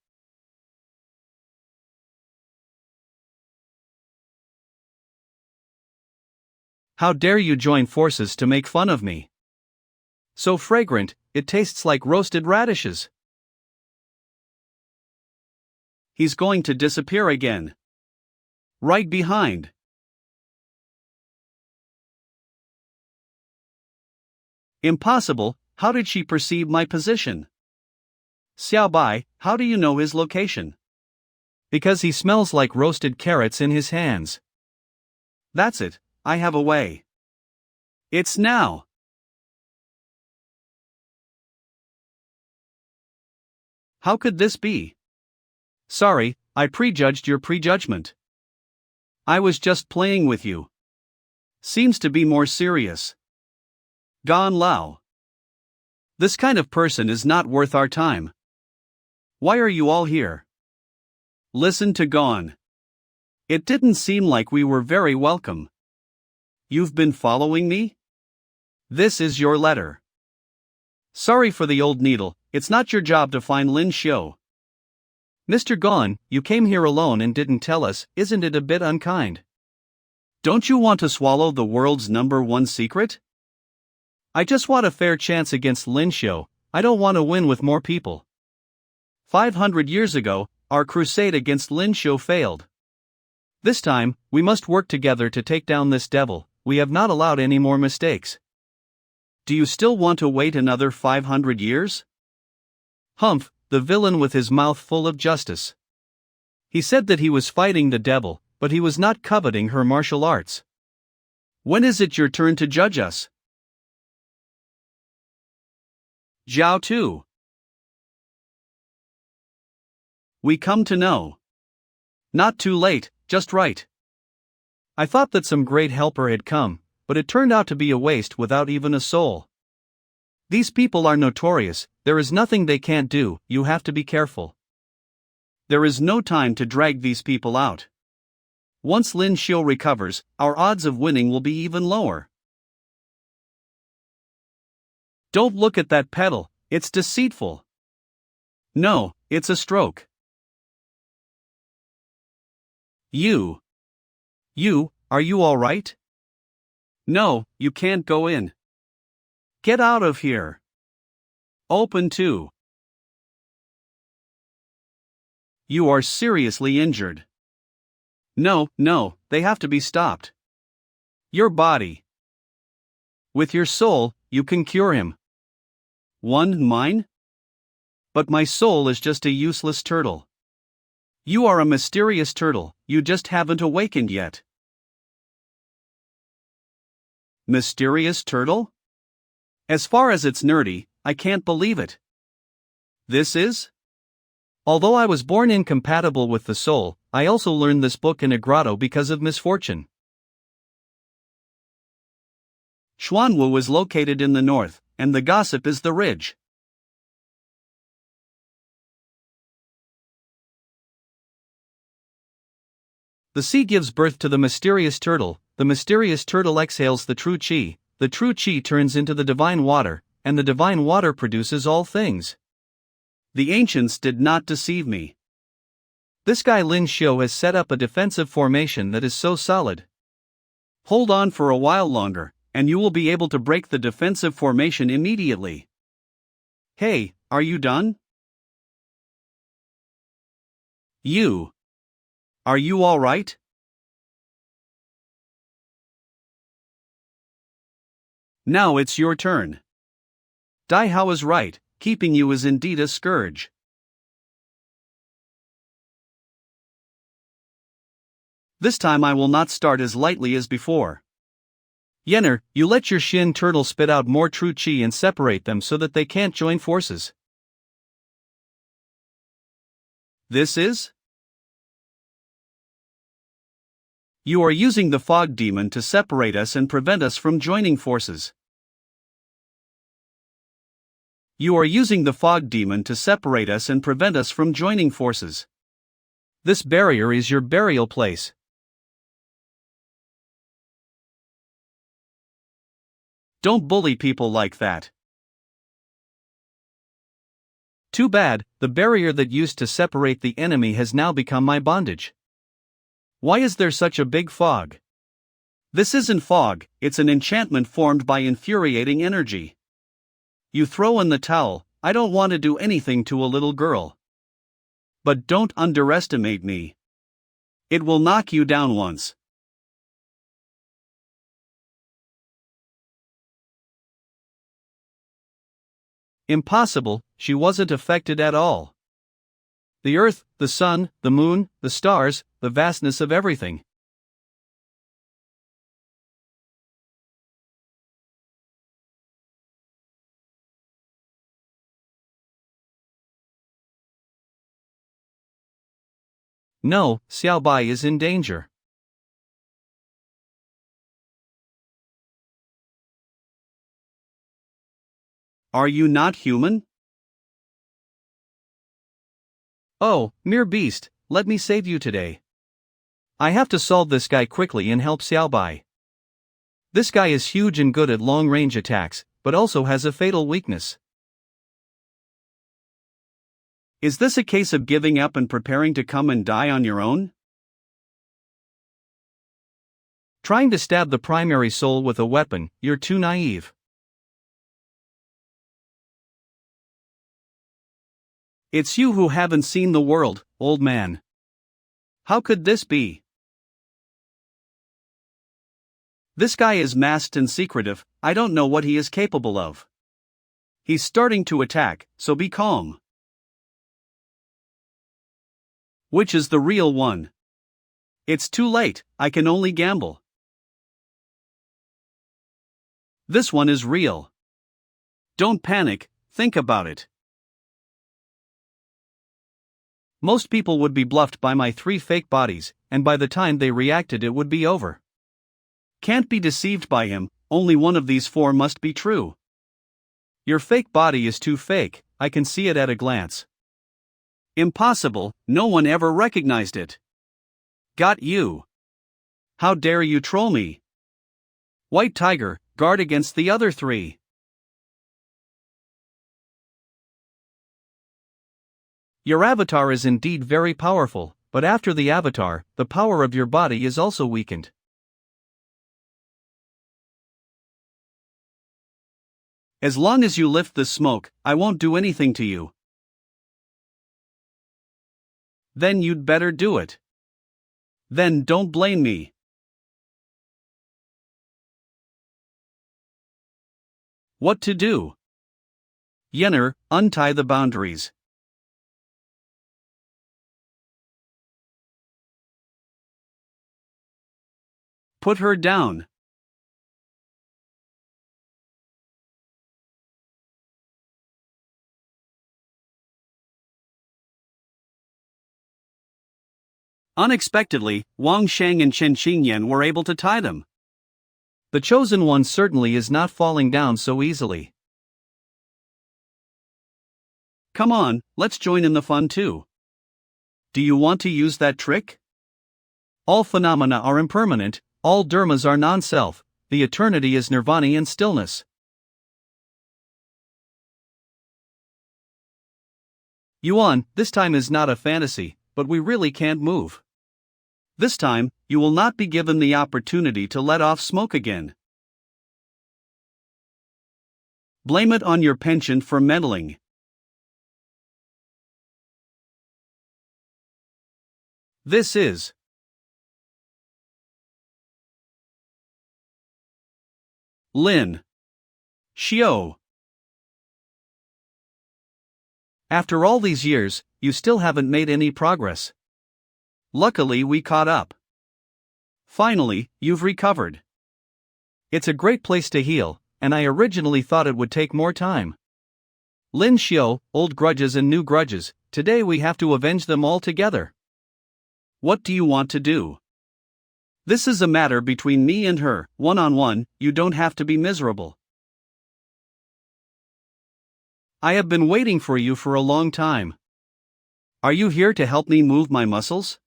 How dare you join forces to make fun of me? So fragrant, it tastes like roasted radishes. He's going to disappear again. Right behind. Impossible, how did she perceive my position? Xiaobai, how do you know his location? Because he smells like roasted carrots in his hands. That's it, I have a way. It's now. How could this be? Sorry, I prejudged your prejudgment. I was just playing with you. Seems to be more serious. Gan Lao. This kind of person is not worth our time. Why are you all here? Listen to Gon. It didn't seem like we were very welcome. You've been following me? This is your letter. Sorry for the old needle, it's not your job to find Lin Xiu. Mr. Gon, you came here alone and didn't tell us, isn't it a bit unkind? Don't you want to swallow the world's #1 secret? I just want a fair chance against Lin Xiu, I don't want to win with more people. 500 years ago, our crusade against Lin Xiu failed. This time, we must work together to take down this devil, we have not allowed any more mistakes. Do you still want to wait another 500 years? Humph, the villain with his mouth full of justice. He said that he was fighting the devil, but he was not coveting her martial arts. When is it your turn to judge us? Zhao Tu. We come to know. Not too late, just right. I thought that some great helper had come, but it turned out to be a waste without even a soul. These people are notorious, there is nothing they can't do, you have to be careful. There is no time to drag these people out. Once Lin Xiu recovers, our odds of winning will be even lower. Don't look at that pedal, it's deceitful. No, it's a stroke. You, are you all right? No, you can't go in. Get out of here. Open to. You are seriously injured. No, they have to be stopped. Your body. With your soul, you can cure him. Mine? But my soul is just a useless turtle. You are a mysterious turtle, you just haven't awakened yet. Mysterious turtle? As far as it's nerdy, I can't believe it. This is? Although I was born incompatible with the soul, I also learned this book in a grotto because of misfortune. Xuanwu is located in the north, and the gossip is the ridge. The sea gives birth to the mysterious turtle exhales the true qi turns into the divine water, and the divine water produces all things. The ancients did not deceive me. This guy Lin Xiu has set up a defensive formation that is so solid. Hold on for a while longer, and you will be able to break the defensive formation immediately. Hey, are you done? Are you all right? Now it's your turn. Dai Hao is right, keeping you is indeed a scourge. This time I will not start as lightly as before. Yenner, you let your Shin turtle spit out more true qi and separate them so that they can't join forces. This is? You are using the fog demon to separate us and prevent us from joining forces. You are using the fog demon to separate us and prevent us from joining forces. This barrier is your burial place. Don't bully people like that. Too bad, the barrier that used to separate the enemy has now become my bondage. Why is there such a big fog? This isn't fog, it's an enchantment formed by infuriating energy. You throw in the towel, I don't want to do anything to a little girl. But don't underestimate me. It will knock you down once. Impossible, she wasn't affected at all. The earth, the sun, the moon, the stars, the vastness of everything. No, Xiaobai is in danger. Are you not human? Oh, mere beast, let me save you today. I have to solve this guy quickly and help Xiaobai. This guy is huge and good at long-range attacks, but also has a fatal weakness. Is this a case of giving up and preparing to come and die on your own? Trying to stab the primary soul with a weapon, you're too naive. It's you who haven't seen the world, old man. How could this be? This guy is masked and secretive, I don't know what he is capable of. He's starting to attack, so be calm. Which is the real one? It's too late, I can only gamble. This one is real. Don't panic, think about it. Most people would be bluffed by my 3 fake bodies, and by the time they reacted it would be over. Can't be deceived by him, only one of these 4 must be true. Your fake body is too fake, I can see it at a glance. Impossible, no one ever recognized it. Got you. How dare you troll me? White Tiger, guard against the other 3. Your avatar is indeed very powerful, but after the avatar, the power of your body is also weakened. As long as you lift the smoke, I won't do anything to you. Then you'd better do it. Then don't blame me. What to do? Yenner, untie the boundaries. Put her down. Unexpectedly, Wang Shang and Chen Qingyan were able to tie them. The chosen one certainly is not falling down so easily. Come on, let's join in the fun too. Do you want to use that trick? All phenomena are impermanent, all dharmas are non-self, the eternity is nirvana and stillness. Yuan, this time is not a fantasy, but we really can't move. This time, you will not be given the opportunity to let off smoke again. Blame it on your penchant for meddling. This is Lin. Xiao. After all these years, you still haven't made any progress. Luckily we caught up. Finally, you've recovered. It's a great place to heal, and I originally thought it would take more time. Lin Xiao, old grudges and new grudges, today we have to avenge them all together. What do you want to do? This is a matter between me and her, one-on-one, you don't have to be miserable. I have been waiting for you for a long time. Are you here to help me move my muscles?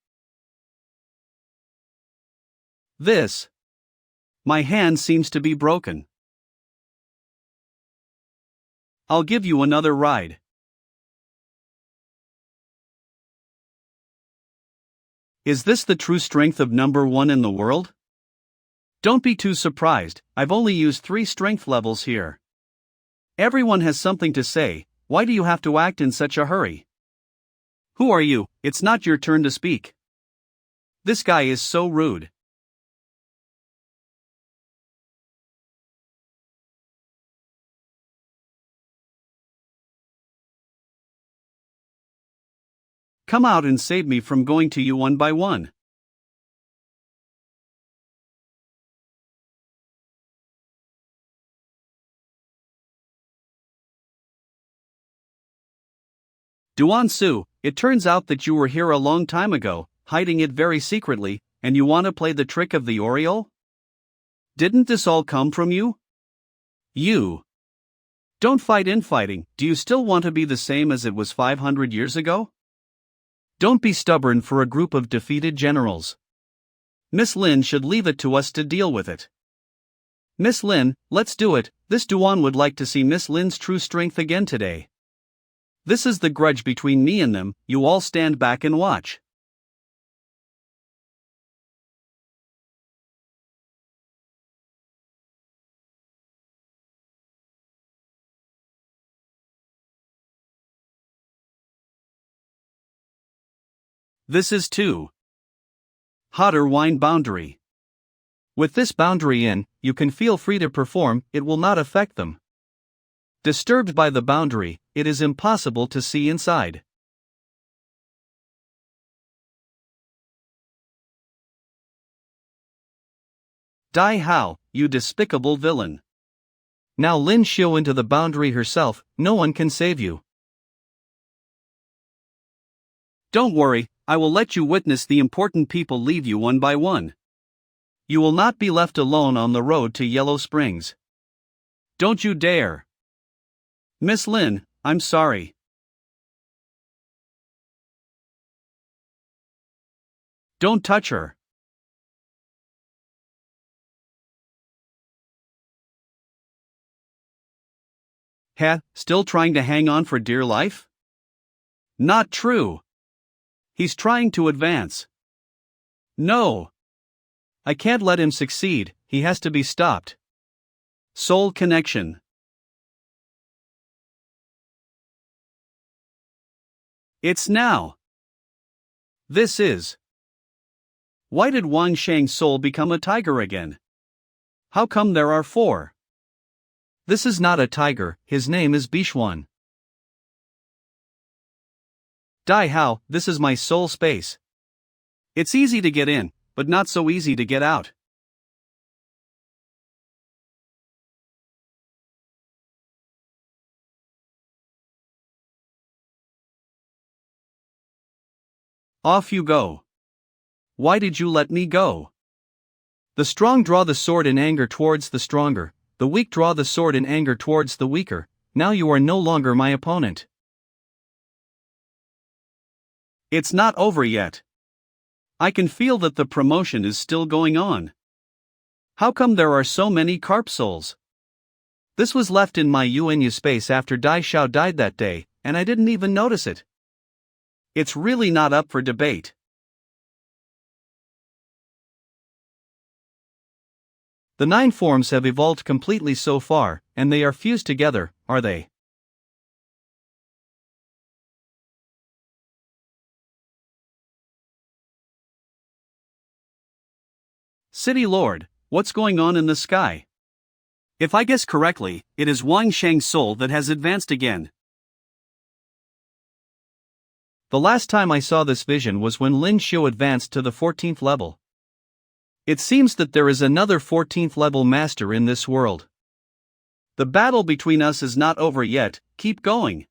My hand seems to be broken. I'll give you another ride. Is this the true strength of number 1 in the world? Don't be too surprised, I've only used 3 strength levels here. Everyone has something to say, why do you have to act in such a hurry? Who are you? It's not your turn to speak. This guy is so rude. Come out and save me from going to you one by one. Duan-su, it turns out that you were here a long time ago, hiding it very secretly, and you want to play the trick of the Oriole? Didn't this all come from you? You. Don't fight infighting, do you still want to be the same as it was 500 years ago? Don't be stubborn for a group of defeated generals. Miss Lin should leave it to us to deal with it. Miss Lin, let's do it, this Duan would like to see Miss Lin's true strength again today. This is the grudge between me and them, you all stand back and watch. This is too hotter wine boundary. With this boundary in, you can feel free to perform, it will not affect them. Disturbed by the boundary, it is impossible to see inside. Die Hao, you despicable villain. Now Lin Xiu into the boundary herself, no one can save you. Don't worry, I will let you witness the important people leave you one by one. You will not be left alone on the road to Yellow Springs. Don't you dare. Miss Lin, I'm sorry. Don't touch her. Still trying to hang on for dear life? Not true. He's trying to advance. No. I can't let him succeed, he has to be stopped. Soul connection. It's now. This is. Why did Wang Shang's soul become a tiger again? How come there are 4? This is not a tiger, his name is Bishwan. Dai Hao, this is my soul space. It's easy to get in, but not so easy to get out. Off you go. Why did you let me go? The strong draw the sword in anger towards the stronger, the weak draw the sword in anger towards the weaker, now you are no longer my opponent. It's not over yet. I can feel that the promotion is still going on. How come there are so many carp souls? This was left in my Yuanhun space after Dai Xiao died that day, and I didn't even notice it. It's really not up for debate. The 9 forms have evolved completely so far, and they are fused together, are they? City Lord, what's going on in the sky? If I guess correctly, it is Wang Shang's soul that has advanced again. The last time I saw this vision was when Lin Xiu advanced to the 14th level. It seems that there is another 14th level master in this world. The battle between us is not over yet, keep going.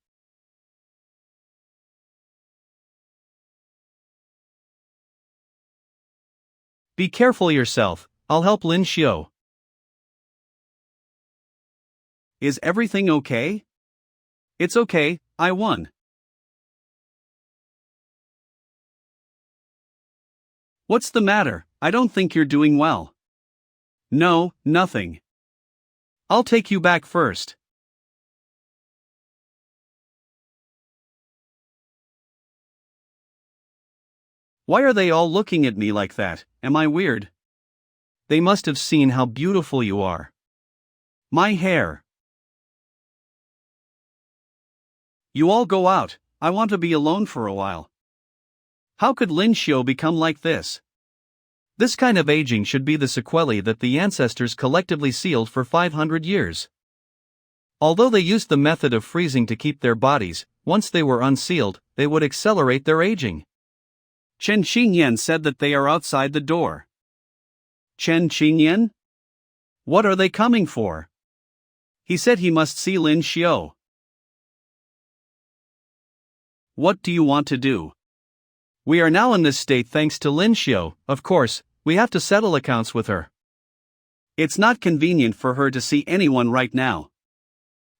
Be careful yourself, I'll help Lin Xiu. Is everything okay? It's okay, I won. What's the matter? I don't think you're doing well. No, nothing. I'll take you back first. Why are they all looking at me like that? Am I weird? They must have seen how beautiful you are. My hair. You all go out, I want to be alone for a while. How could Lin Xiu become like this? This kind of aging should be the sequelae that the ancestors collectively sealed for 500 years. Although they used the method of freezing to keep their bodies, once they were unsealed, they would accelerate their aging. Chen Qingyan said that they are outside the door. Chen Qingyan? What are they coming for? He said he must see Lin Xiu. What do you want to do? We are now in this state thanks to Lin Xiu, of course, we have to settle accounts with her. It's not convenient for her to see anyone right now.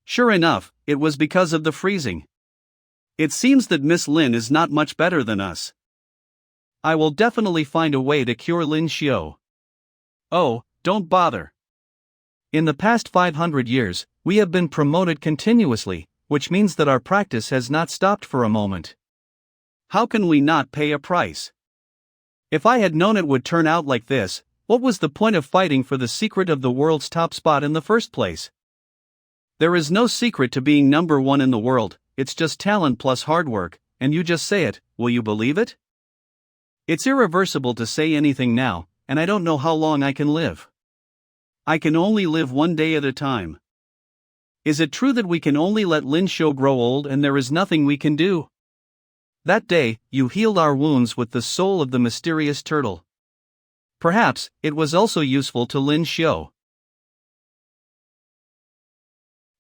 Sure enough, it was because of the freezing. It seems that Miss Lin is not much better than us. I will definitely find a way to cure Lin Xiu. Oh, don't bother. In the past 500 years, we have been promoted continuously, which means that our practice has not stopped for a moment. How can we not pay a price? If I had known it would turn out like this, what was the point of fighting for the secret of the world's top spot in the first place? There is no secret to being number one in the world, it's just talent plus hard work, and you just say it, will you believe it? It's irreversible to say anything now, and I don't know how long I can live. I can only live one day at a time. Is it true that we can only let Lin Xiu grow old and there is nothing we can do? That day, you healed our wounds with the soul of the mysterious turtle. Perhaps, it was also useful to Lin Xiu.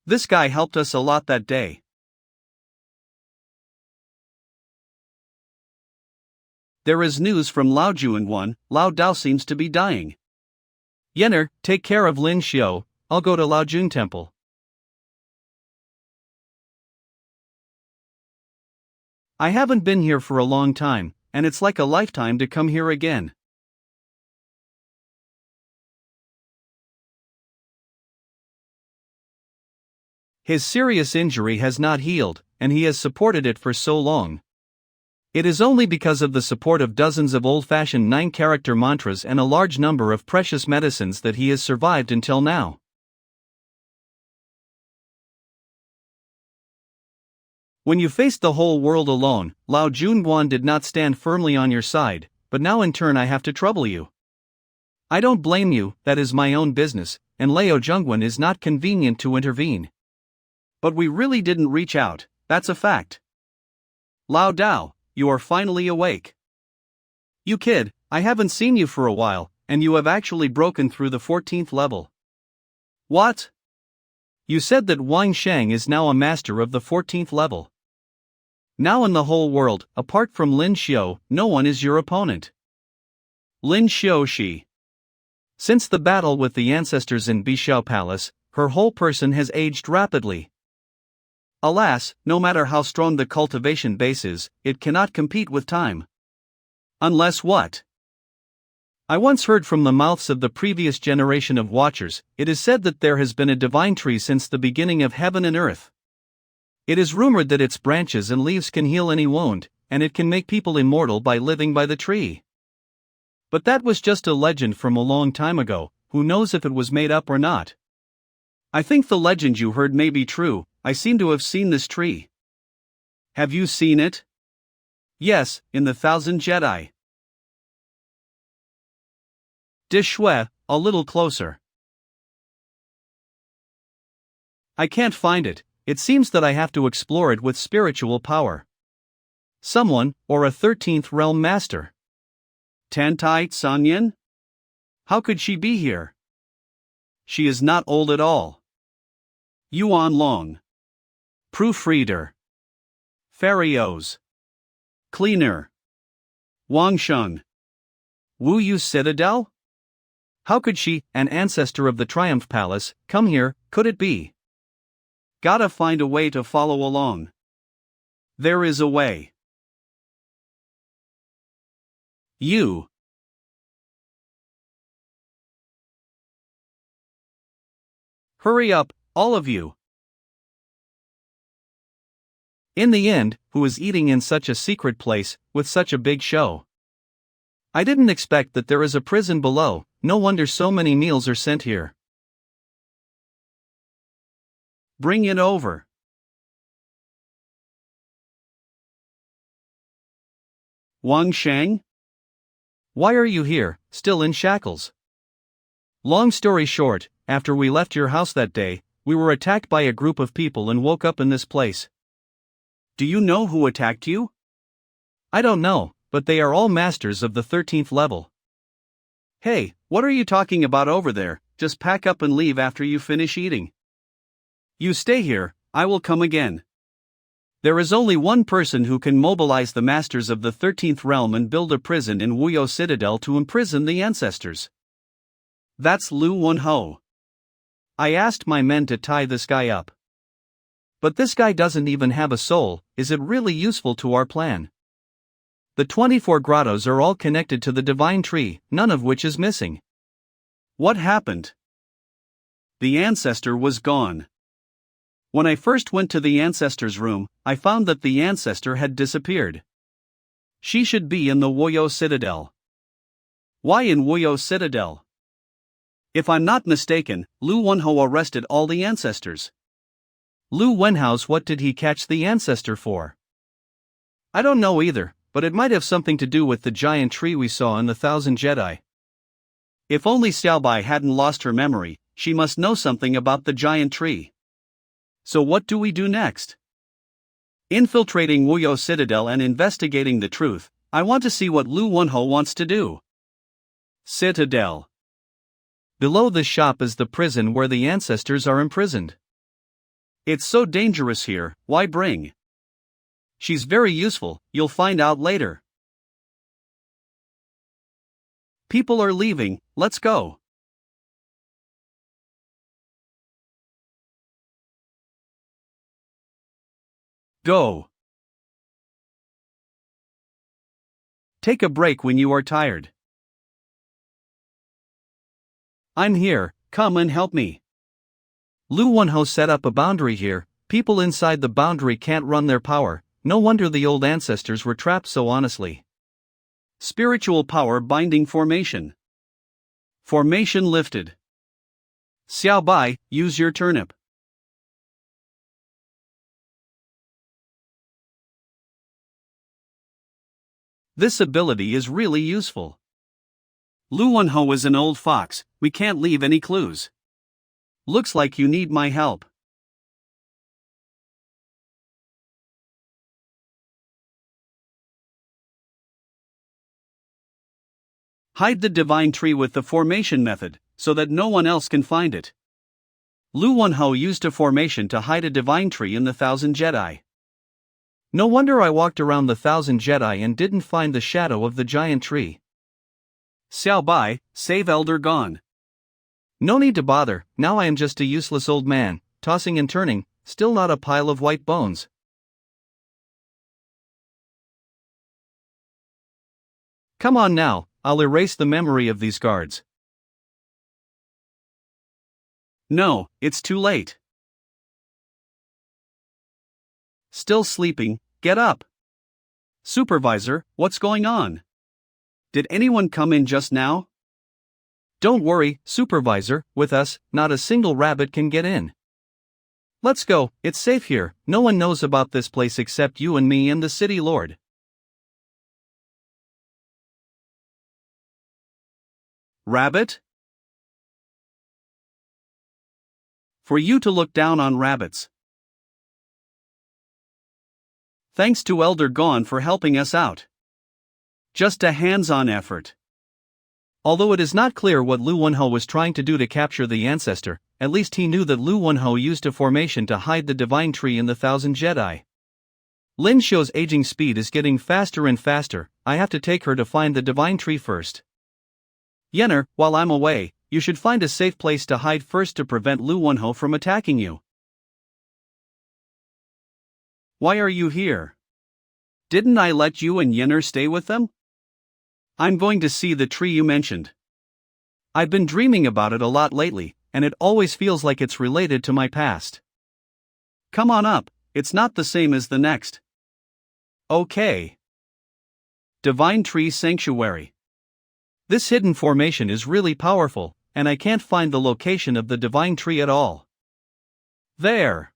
This guy helped us a lot that day. There is news from Lao Juan, Lao Dao seems to be dying. Yenner, take care of Lin Xiu, I'll go to Lao Jun Temple. I haven't been here for a long time, and it's like a lifetime to come here again. His serious injury has not healed, and he has supported it for so long. It is only because of the support of dozens of old-fashioned 9-character mantras and a large number of precious medicines that he has survived until now. When you faced the whole world alone, Lao Juan did not stand firmly on your side, but now in turn I have to trouble you. I don't blame you, that is my own business, and Lao Zhongwen is not convenient to intervene. But we really didn't reach out, that's a fact. Lao Dao, you are finally awake. You kid, I haven't seen you for a while, and you have actually broken through the 14th level. What? You said that Wang Shang is now a master of the 14th level. Now in the whole world, apart from Lin Xiu, no one is your opponent. Lin Xiu she. Since the battle with the ancestors in Bishao Palace, her whole person has aged rapidly. Alas, no matter how strong the cultivation base is, it cannot compete with time. Unless what? I once heard from the mouths of the previous generation of Watchers, it is said that there has been a divine tree since the beginning of heaven and earth. It is rumored that its branches and leaves can heal any wound, and it can make people immortal by living by the tree. But that was just a legend from a long time ago, who knows if it was made up or not. I think the legend you heard may be true, I seem to have seen this tree. Have you seen it? Yes, in the 1,000 Jedi. Dishue, a little closer. I can't find it, it seems that I have to explore it with spiritual power. Someone, or a 13th realm master. Tantai Sanyan? How could she be here? She is not old at all. YuanLong. Proofreader. Farios. Cleaner. Wangsheng. Wuyu Citadel? How could she, an ancestor of the Triumph Palace, come here, could it be? Gotta find a way to follow along. There is a way. You. Hurry up, all of you. In the end, who is eating in such a secret place, with such a big show? I didn't expect that there is a prison below, no wonder so many meals are sent here. Bring it over. Wang Shang? Why are you here, still in shackles? Long story short, after we left your house that day, we were attacked by a group of people and woke up in this place. Do you know who attacked you? I don't know, but they are all masters of the 13th level. Hey, what are you talking about over there? Just pack up and leave after you finish eating. You stay here, I will come again. There is only one person who can mobilize the masters of the 13th realm and build a prison in Wuyou Citadel to imprison the ancestors. That's Lin-Huan. I asked my men to tie this guy up. But this guy doesn't even have a soul. Is it really useful to our plan? The 24 grottos are all connected to the divine tree, none of which is missing. What happened? The ancestor was gone. When I first went to the ancestor's room, I found that the ancestor had disappeared. She should be in the Wuyou Citadel. Why in Wuyou Citadel? If I'm not mistaken, Lin-Huan arrested all the ancestors. Lin-Huan, what did he catch the ancestor for? I don't know either, but it might have something to do with the giant tree we saw in the Thousand Jedi. If only Xiaobai hadn't lost her memory, she must know something about the giant tree. So what do we do next? Infiltrating Wuyou Citadel and investigating the truth. I want to see what Lin-Huan wants to do. Citadel. Below the shop is the prison where the ancestors are imprisoned. It's so dangerous here, why bring? She's very useful, you'll find out later. People are leaving, let's go. Go. Take a break when you are tired. I'm here, come and help me. Lin-Huan set up a boundary here, people inside the boundary can't run their power, no wonder the old ancestors were trapped so honestly. Spiritual power binding formation. Formation lifted. Xiaobai, use your turnip. This ability is really useful. Lin-Huan is an old fox, we can't leave any clues. Looks like you need my help. Hide the divine tree with the formation method, so that no one else can find it. Lin-Huan used a formation to hide a divine tree in the Thousand Jedi. No wonder I walked around the Thousand Jedi and didn't find the shadow of the giant tree. Xiaobai, save Elder Gone. No need to bother, now I am just a useless old man, tossing and turning, still not a pile of white bones. Come on now, I'll erase the memory of these guards. No, it's too late. Still sleeping, get up. Supervisor, what's going on? Did anyone come in just now? Don't worry, Supervisor, with us, not a single rabbit can get in. Let's go, it's safe here, no one knows about this place except you and me and the city lord. Rabbit? For you to look down on rabbits. Thanks to Elder Gone for helping us out. Just a hands-on effort. Although it is not clear what Lin-Huan was trying to do to capture the ancestor, at least he knew that Lin-Huan used a formation to hide the divine tree in the Thousand Jedi. Lin Xiao's aging speed is getting faster and faster, I have to take her to find the divine tree first. Yenner, while I'm away, you should find a safe place to hide first to prevent Lin-Huan from attacking you. Why are you here? Didn't I let you and Yenner stay with them? I'm going to see the tree you mentioned. I've been dreaming about it a lot lately, and it always feels like it's related to my past. Come on up, it's not the same as the next. Okay. Divine Tree Sanctuary. This hidden formation is really powerful, and I can't find the location of the divine tree at all. There.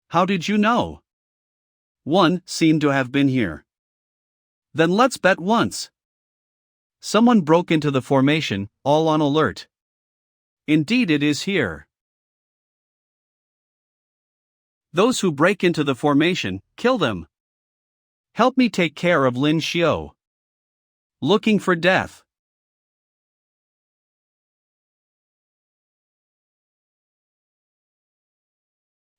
How did you know? One seemed to have been here. Then let's bet once. Someone broke into the formation, all on alert. Indeed, it is here. Those who break into the formation, kill them. Help me take care of Lin Xiao. Looking for death.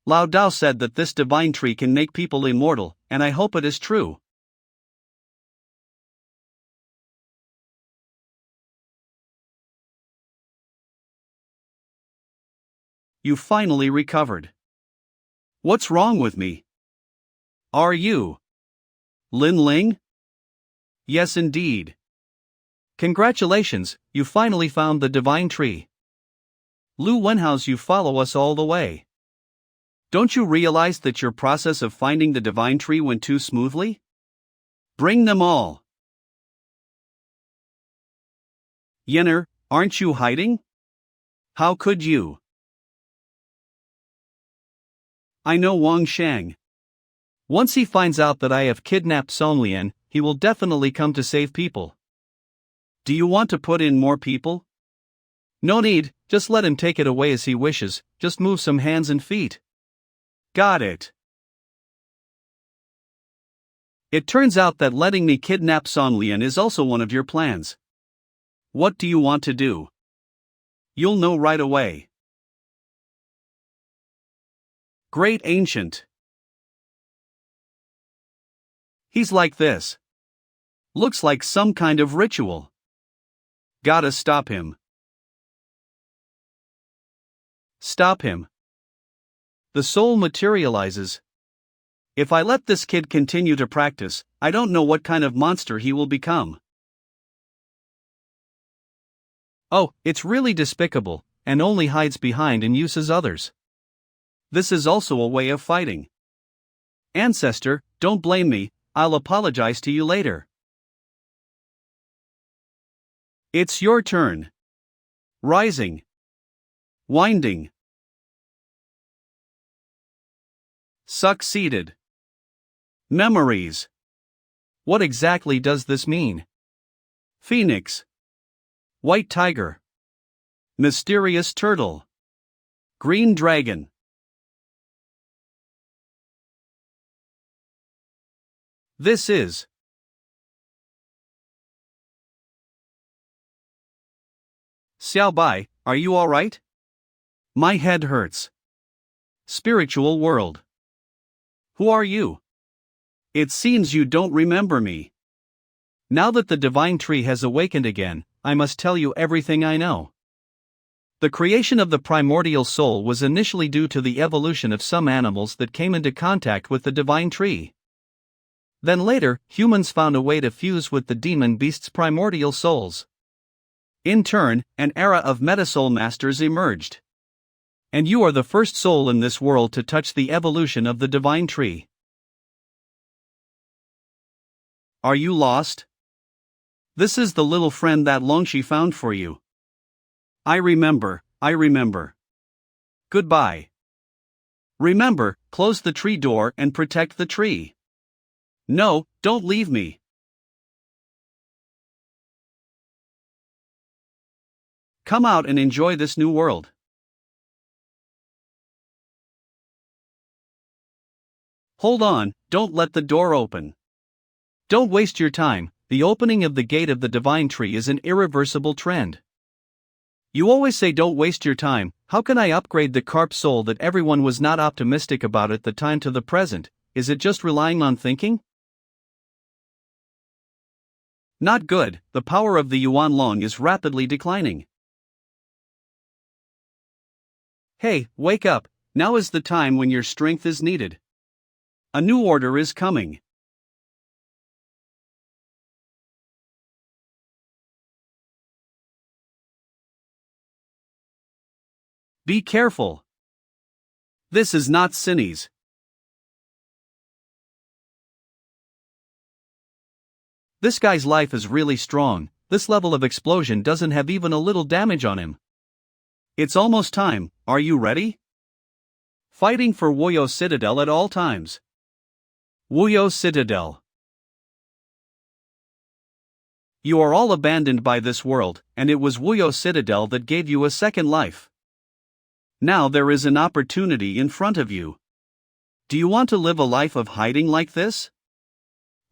Lao Dao said that this divine tree can make people immortal, and I hope it is true. You finally recovered. What's wrong with me? Are you Lin Ling? Yes, indeed. Congratulations, you finally found the divine tree. Lu Wenhouse, you follow us all the way. Don't you realize that your process of finding the divine tree went too smoothly? Bring them all. Yenner, aren't you hiding? How could you? I know Wang Shang. Once he finds out that I have kidnapped Songlian, he will definitely come to save people. Do you want to put in more people? No need, just let him take it away as he wishes, just move some hands and feet. Got it. It turns out that letting me kidnap Songlian is also one of your plans. What do you want to do? You'll know right away. Great Ancient. He's like this. Looks like some kind of ritual. Gotta stop him. Stop him. The soul materializes. If I let this kid continue to practice, I don't know what kind of monster he will become. Oh, it's really despicable, and only hides behind and uses others. This is also a way of fighting. Ancestor, don't blame me, I'll apologize to you later. It's your turn. Rising. Winding. Succeeded. Memories. What exactly does this mean? Phoenix. White tiger. Mysterious turtle. Green dragon. This is. Xiao Bai, are you alright? My head hurts. Spiritual world. Who are you? It seems you don't remember me. Now that the divine tree has awakened again, I must tell you everything I know. The creation of the primordial soul was initially due to the evolution of some animals that came into contact with the divine tree. Then later, humans found a way to fuse with the demon beast's primordial souls. In turn, an era of metasoul masters emerged. And you are the first soul in this world to touch the evolution of the divine tree. Are you lost? This is the little friend that Longshi found for you. I remember. Goodbye. Remember, close the tree door and protect the tree. No, don't leave me. Come out and enjoy this new world. Hold on, don't let the door open. Don't waste your time, the opening of the gate of the divine tree is an irreversible trend. You always say don't waste your time. How can I upgrade the carp soul that everyone was not optimistic about at the time to the present? Is it just relying on thinking? Not good, the power of the YuanLong is rapidly declining. Hey, wake up, now is the time when your strength is needed. A new order is coming. Be careful. This is not Cinny's. This guy's life is really strong. this level of explosion doesn't have even a little damage on him. It's almost time, are you ready? Fighting for Wuyou Citadel at all times. Wuyou Citadel. You are all abandoned by this world, and it was Wuyou Citadel that gave you a second life. Now there is an opportunity in front of you. Do you want to live a life of hiding like this?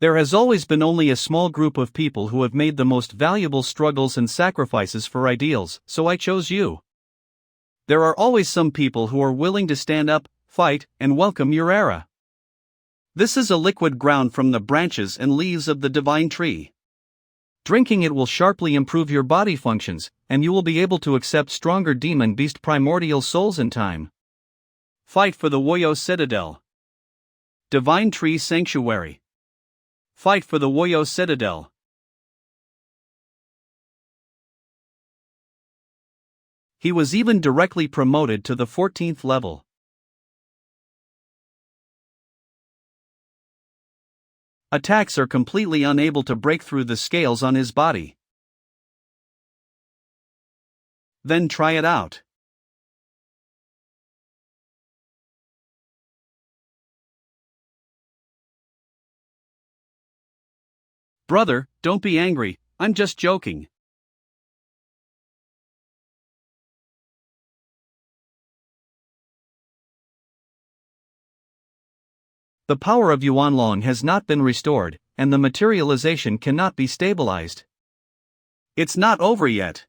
There has always been only a small group of people who have made the most valuable struggles and sacrifices for ideals, so I chose you. There are always some people who are willing to stand up, fight, and welcome your era. This is a liquid ground from the branches and leaves of the divine tree. Drinking it will sharply improve your body functions, and you will be able to accept stronger demon beast primordial souls in time. Fight for the Wuyou Citadel. Divine Tree Sanctuary. Fight for the Wuyou Citadel. He was even directly promoted to the 14th level. Attacks are completely unable to break through the scales on his body. Then try it out. Brother, don't be angry, I'm just joking. The power of YuanLong has not been restored, and the materialization cannot be stabilized. It's not over yet.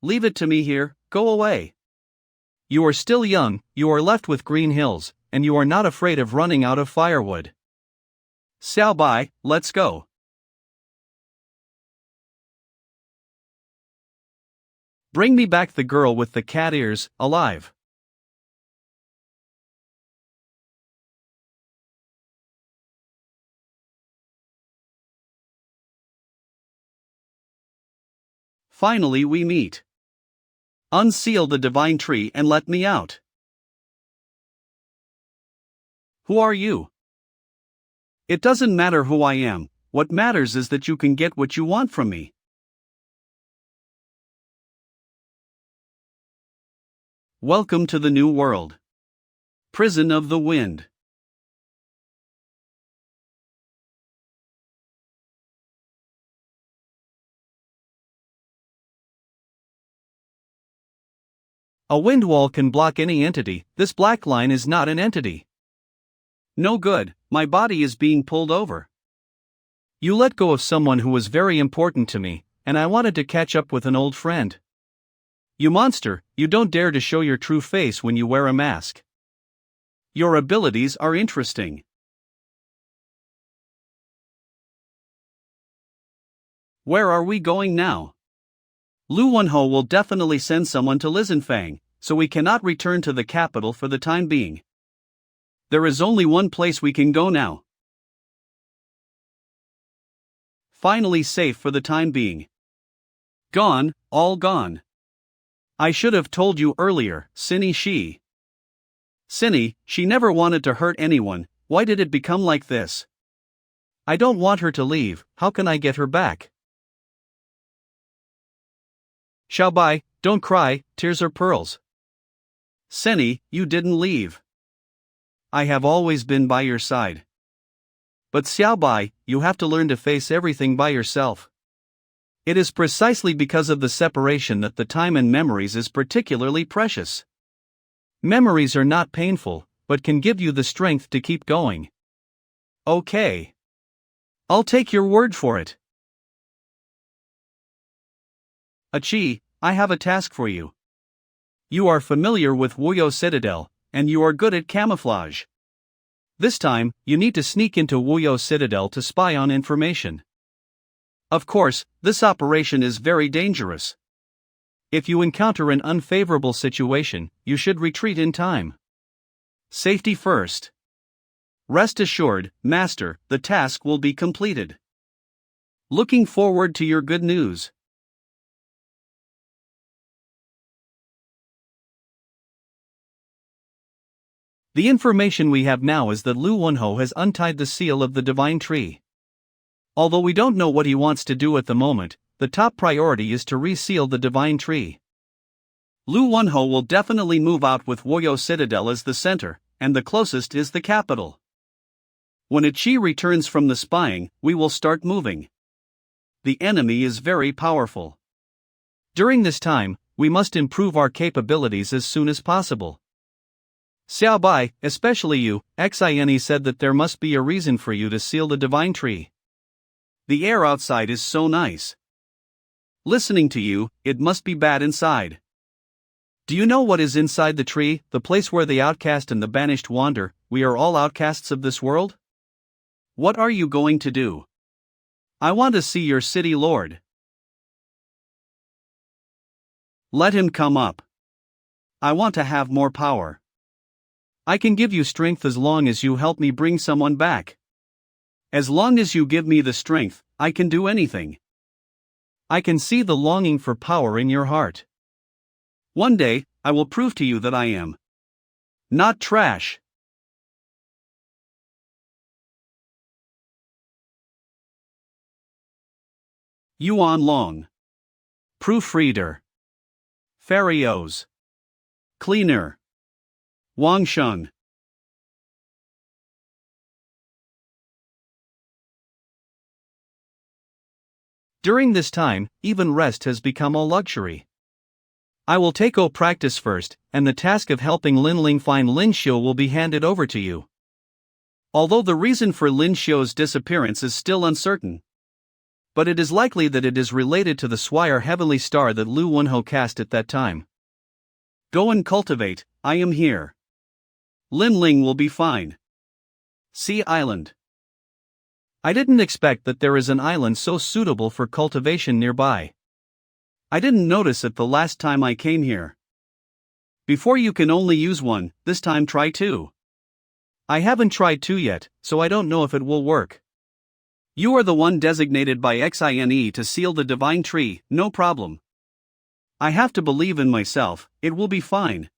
Leave it to me here, go away. You are still young, you are left with green hills, and you are not afraid of running out of firewood. Xiao Bai, let's go. Bring me back the girl with the cat ears, alive. Finally we meet. Unseal the divine tree and let me out. Who are you? It doesn't matter who I am, what matters is that you can get what you want from me. Welcome to the new world. Prison of the Wind. A wind wall can block any entity, this black line is not an entity. No good, my body is being pulled over. You let go of someone who was very important to me, and I wanted to catch up with an old friend. You monster, you don't dare to show your true face when you wear a mask. Your abilities are interesting. Where are we going now? Lin-Huan will definitely send someone to Lizenfang, so we cannot return to the capital for the time being. There is only one place we can go now. Finally safe for the time being. Gone, all gone. I should have told you earlier, Cinny she. Cinny, she never wanted to hurt anyone, why did it become like this? I don't want her to leave, how can I get her back? Xiao Bai, don't cry, tears are pearls. Cinny, you didn't leave. I have always been by your side. But Xiao Bai, you have to learn to face everything by yourself. It is precisely because of the separation that the time and memories is particularly precious. Memories are not painful, but can give you the strength to keep going. Okay. I'll take your word for it. Achi, I have a task for you. You are familiar with Wuyou Citadel, and you are good at camouflage. This time, you need to sneak into Wuyou Citadel to spy on information. Of course, this operation is very dangerous. If you encounter an unfavorable situation, you should retreat in time. Safety first. Rest assured, Master, the task will be completed. Looking forward to your good news. The information we have now is that Lu Wunho has untied the seal of the divine tree. Although we don't know what he wants to do at the moment, the top priority is to reseal the divine tree. Lu Wunho will definitely move out with Wuyou Citadel as the center, and the closest is the capital. When a Qi returns from the spying, we will start moving. The enemy is very powerful. During this time, we must improve our capabilities as soon as possible. Xiaobai, especially you, Xine said that there must be a reason for you to seal the divine tree. The air outside is so nice. Listening to you, it must be bad inside. Do you know what is inside the tree, the place where the outcast and the banished wander? We are all outcasts of this world? What are you going to do? I want to see your city lord. Let him come up. I want to have more power. I can give you strength as long as you help me bring someone back. As long as you give me the strength, I can do anything. I can see the longing for power in your heart. One day, I will prove to you that I am not trash. YuanLong. Proofreader. Farios. Cleaner. Wangsheng. During this time, even rest has become a luxury. I will take practice first, and the task of helping Lin Ling find Lin Xiu will be handed over to you. Although the reason for Lin Xiu's disappearance is still uncertain, but it is likely that it is related to the Swire Heavenly Star that Lu Wunho cast at that time. Go and cultivate, I am here. Lin Ling will be fine. Sea Island. I didn't expect that there is an island so suitable for cultivation nearby. I didn't notice it the last time I came here. Before you can only use one, this time try two. I haven't tried two yet, so I don't know if it will work. You are the one designated by Xine to seal the divine tree, no problem. I have to believe in myself, it will be fine.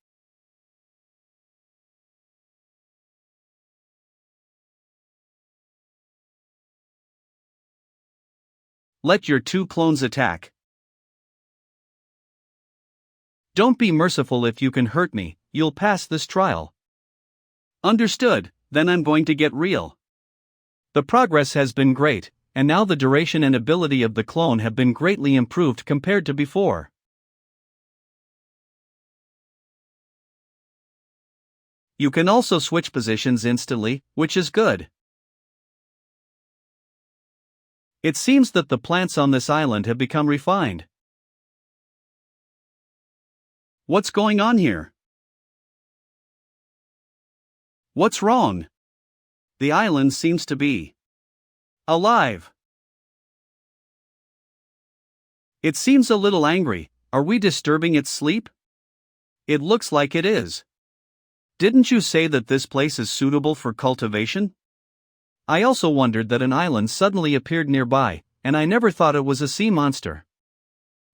Let your two clones attack. Don't be merciful if you can hurt me, you'll pass this trial. Understood, then I'm going to get real. The progress has been great, and now the duration and ability of the clone have been greatly improved compared to before. You can also switch positions instantly, which is good. It seems that the plants on this island have become refined. What's going on here? What's wrong? The island seems to be alive. It seems a little angry. Are we disturbing its sleep? It looks like it is. Didn't you say that this place is suitable for cultivation? I also wondered that an island suddenly appeared nearby, and I never thought it was a sea monster.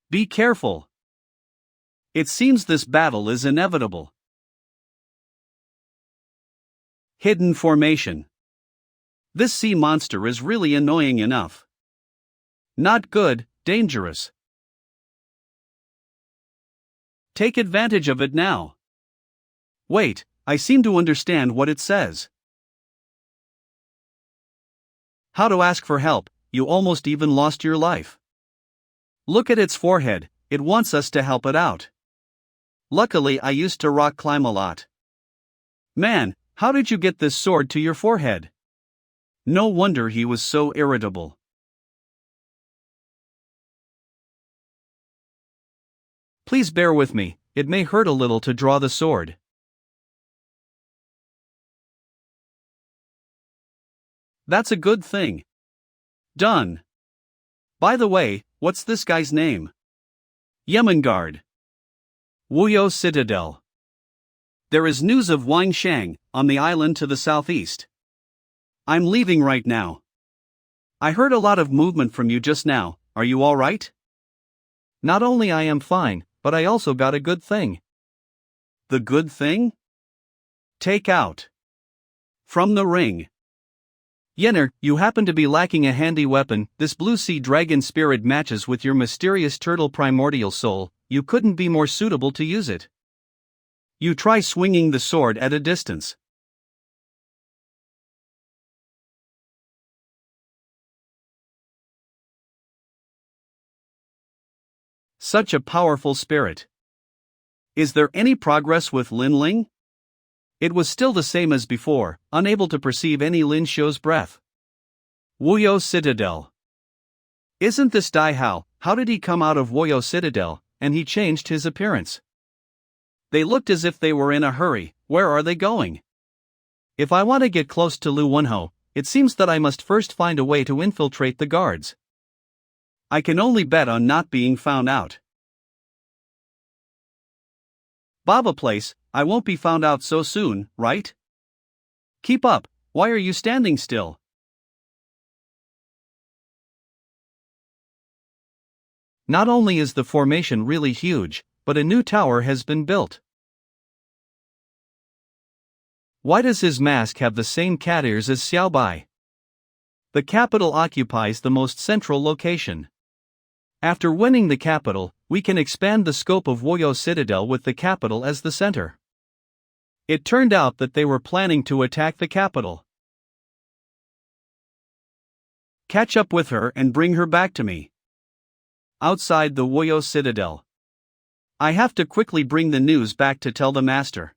Be careful. It seems this battle is inevitable. Hidden formation. This sea monster is really annoying enough. Not good, dangerous. Take advantage of it now. Wait, I seem to understand what it says. How to ask for help, you almost even lost your life. Look at its forehead, it wants us to help it out. Luckily I used to rock climb a lot. Man, how did you get this sword to your forehead? No wonder he was so irritable. Please bear with me, it may hurt a little to draw the sword. That's a good thing. Done. By the way, what's this guy's name? Yemengard. Wuyou Citadel. There is news of Wansheng, on the island to the southeast. I'm leaving right now. I heard a lot of movement from you just now, are you alright? Not only I am fine, but I also got a good thing. The good thing? Take out. From the ring. Yenner, you happen to be lacking a handy weapon. This blue sea dragon spirit matches with your mysterious turtle primordial soul. You couldn't be more suitable to use it. You try swinging the sword at a distance. Such a powerful spirit. Is there any progress with Lin-Ling? It was still the same as before, unable to perceive any Lin Shou's breath. Wuyou Citadel. Isn't this Dai Hao? How did he come out of Wuyou Citadel, and he changed his appearance? They looked as if they were in a hurry. Where are they going? If I want to get close to Lu Wenho, it seems that I must first find a way to infiltrate the guards. I can only bet on not being found out. Baba Place, I won't be found out so soon, right? Keep up, why are you standing still? Not only is the formation really huge, but a new tower has been built. Why does his mask have the same cat ears as Xiaobai? The capital occupies the most central location. After winning the capital, we can expand the scope of Wuyou Citadel with the capital as the center. It turned out that they were planning to attack the capital. Catch up with her and bring her back to me. Outside the Wuyou Citadel. I have to quickly bring the news back to tell the master.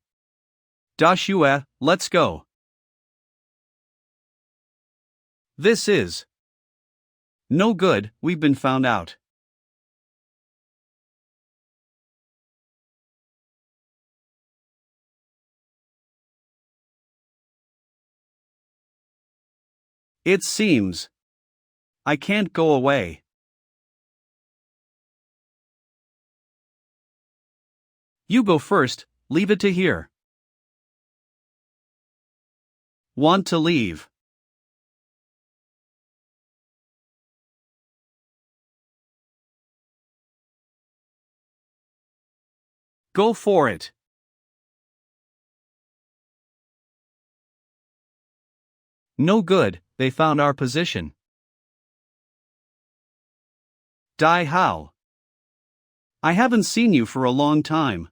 Da Xue, let's go. This is no good, we've been found out. It seems. I can't go away. You go first, leave it to here. Want to leave. Go for it. No good, they found our position. Dai Hao. I haven't seen you for a long time.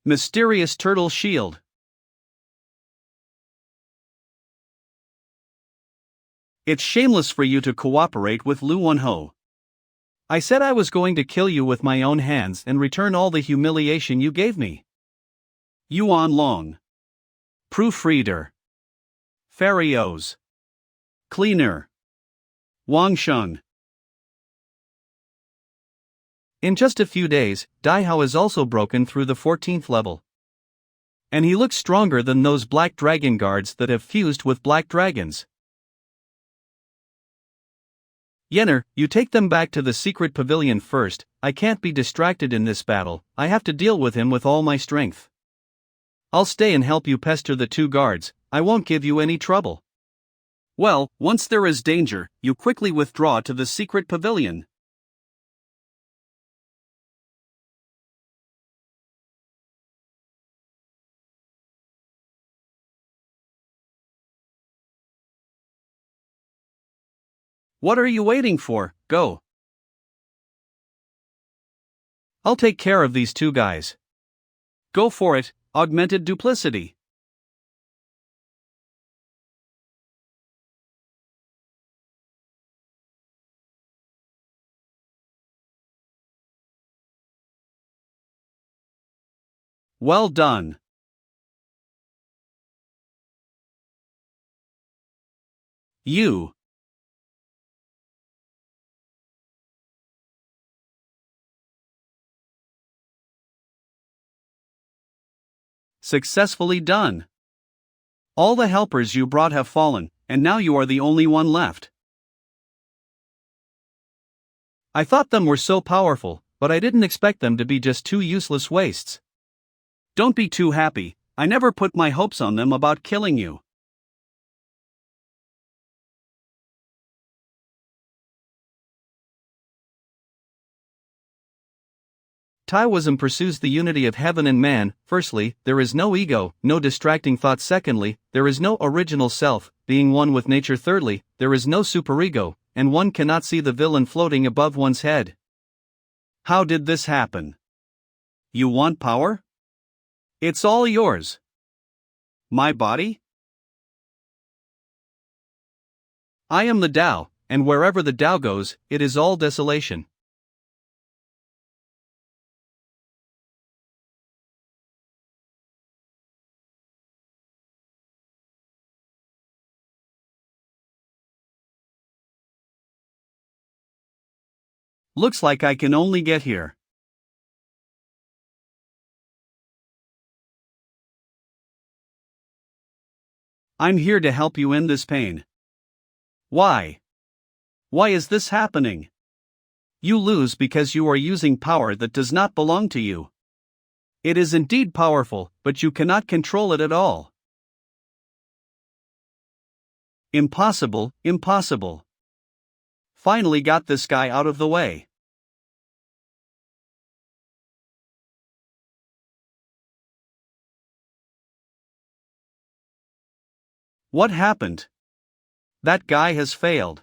Mysterious turtle shield. It's shameless for you to cooperate with Lu Wenho. I said I was going to kill you with my own hands and return all the humiliation you gave me. YuanLong. Proofreader. Farios. Cleaner. Wang Sheng. In just a few days, Dai Hao is also broken through the 14th level. And he looks stronger than those black dragon guards that have fused with black dragons. Yenner, you take them back to the secret pavilion first. I can't be distracted in this battle, I have to deal with him with all my strength. I'll stay and help you pester the two guards, I won't give you any trouble. Well, once there is danger, you quickly withdraw to the secret pavilion. What are you waiting for? Go. I'll take care of these two guys. Go for it, augmented duplicity. Well done. You. Successfully done. All the helpers you brought have fallen, and now you are the only one left. I thought them were so powerful, but I didn't expect them to be just two useless wastes. Don't be too happy, I never put my hopes on them about killing you. Taoism pursues the unity of heaven and man. Firstly, there is no ego, no distracting thought. Secondly, there is no original self, being one with nature. Thirdly, there is no superego, and one cannot see the villain floating above one's head. How did this happen? You want power? It's all yours. My body? I am the Tao, and wherever the Tao goes, it is all desolation. Looks like I can only get here. I'm here to help you end this pain. Why? Why is this happening? You lose because you are using power that does not belong to you. It is indeed powerful, but you cannot control it at all. Impossible, impossible. Finally got this guy out of the way. What happened? That guy has failed.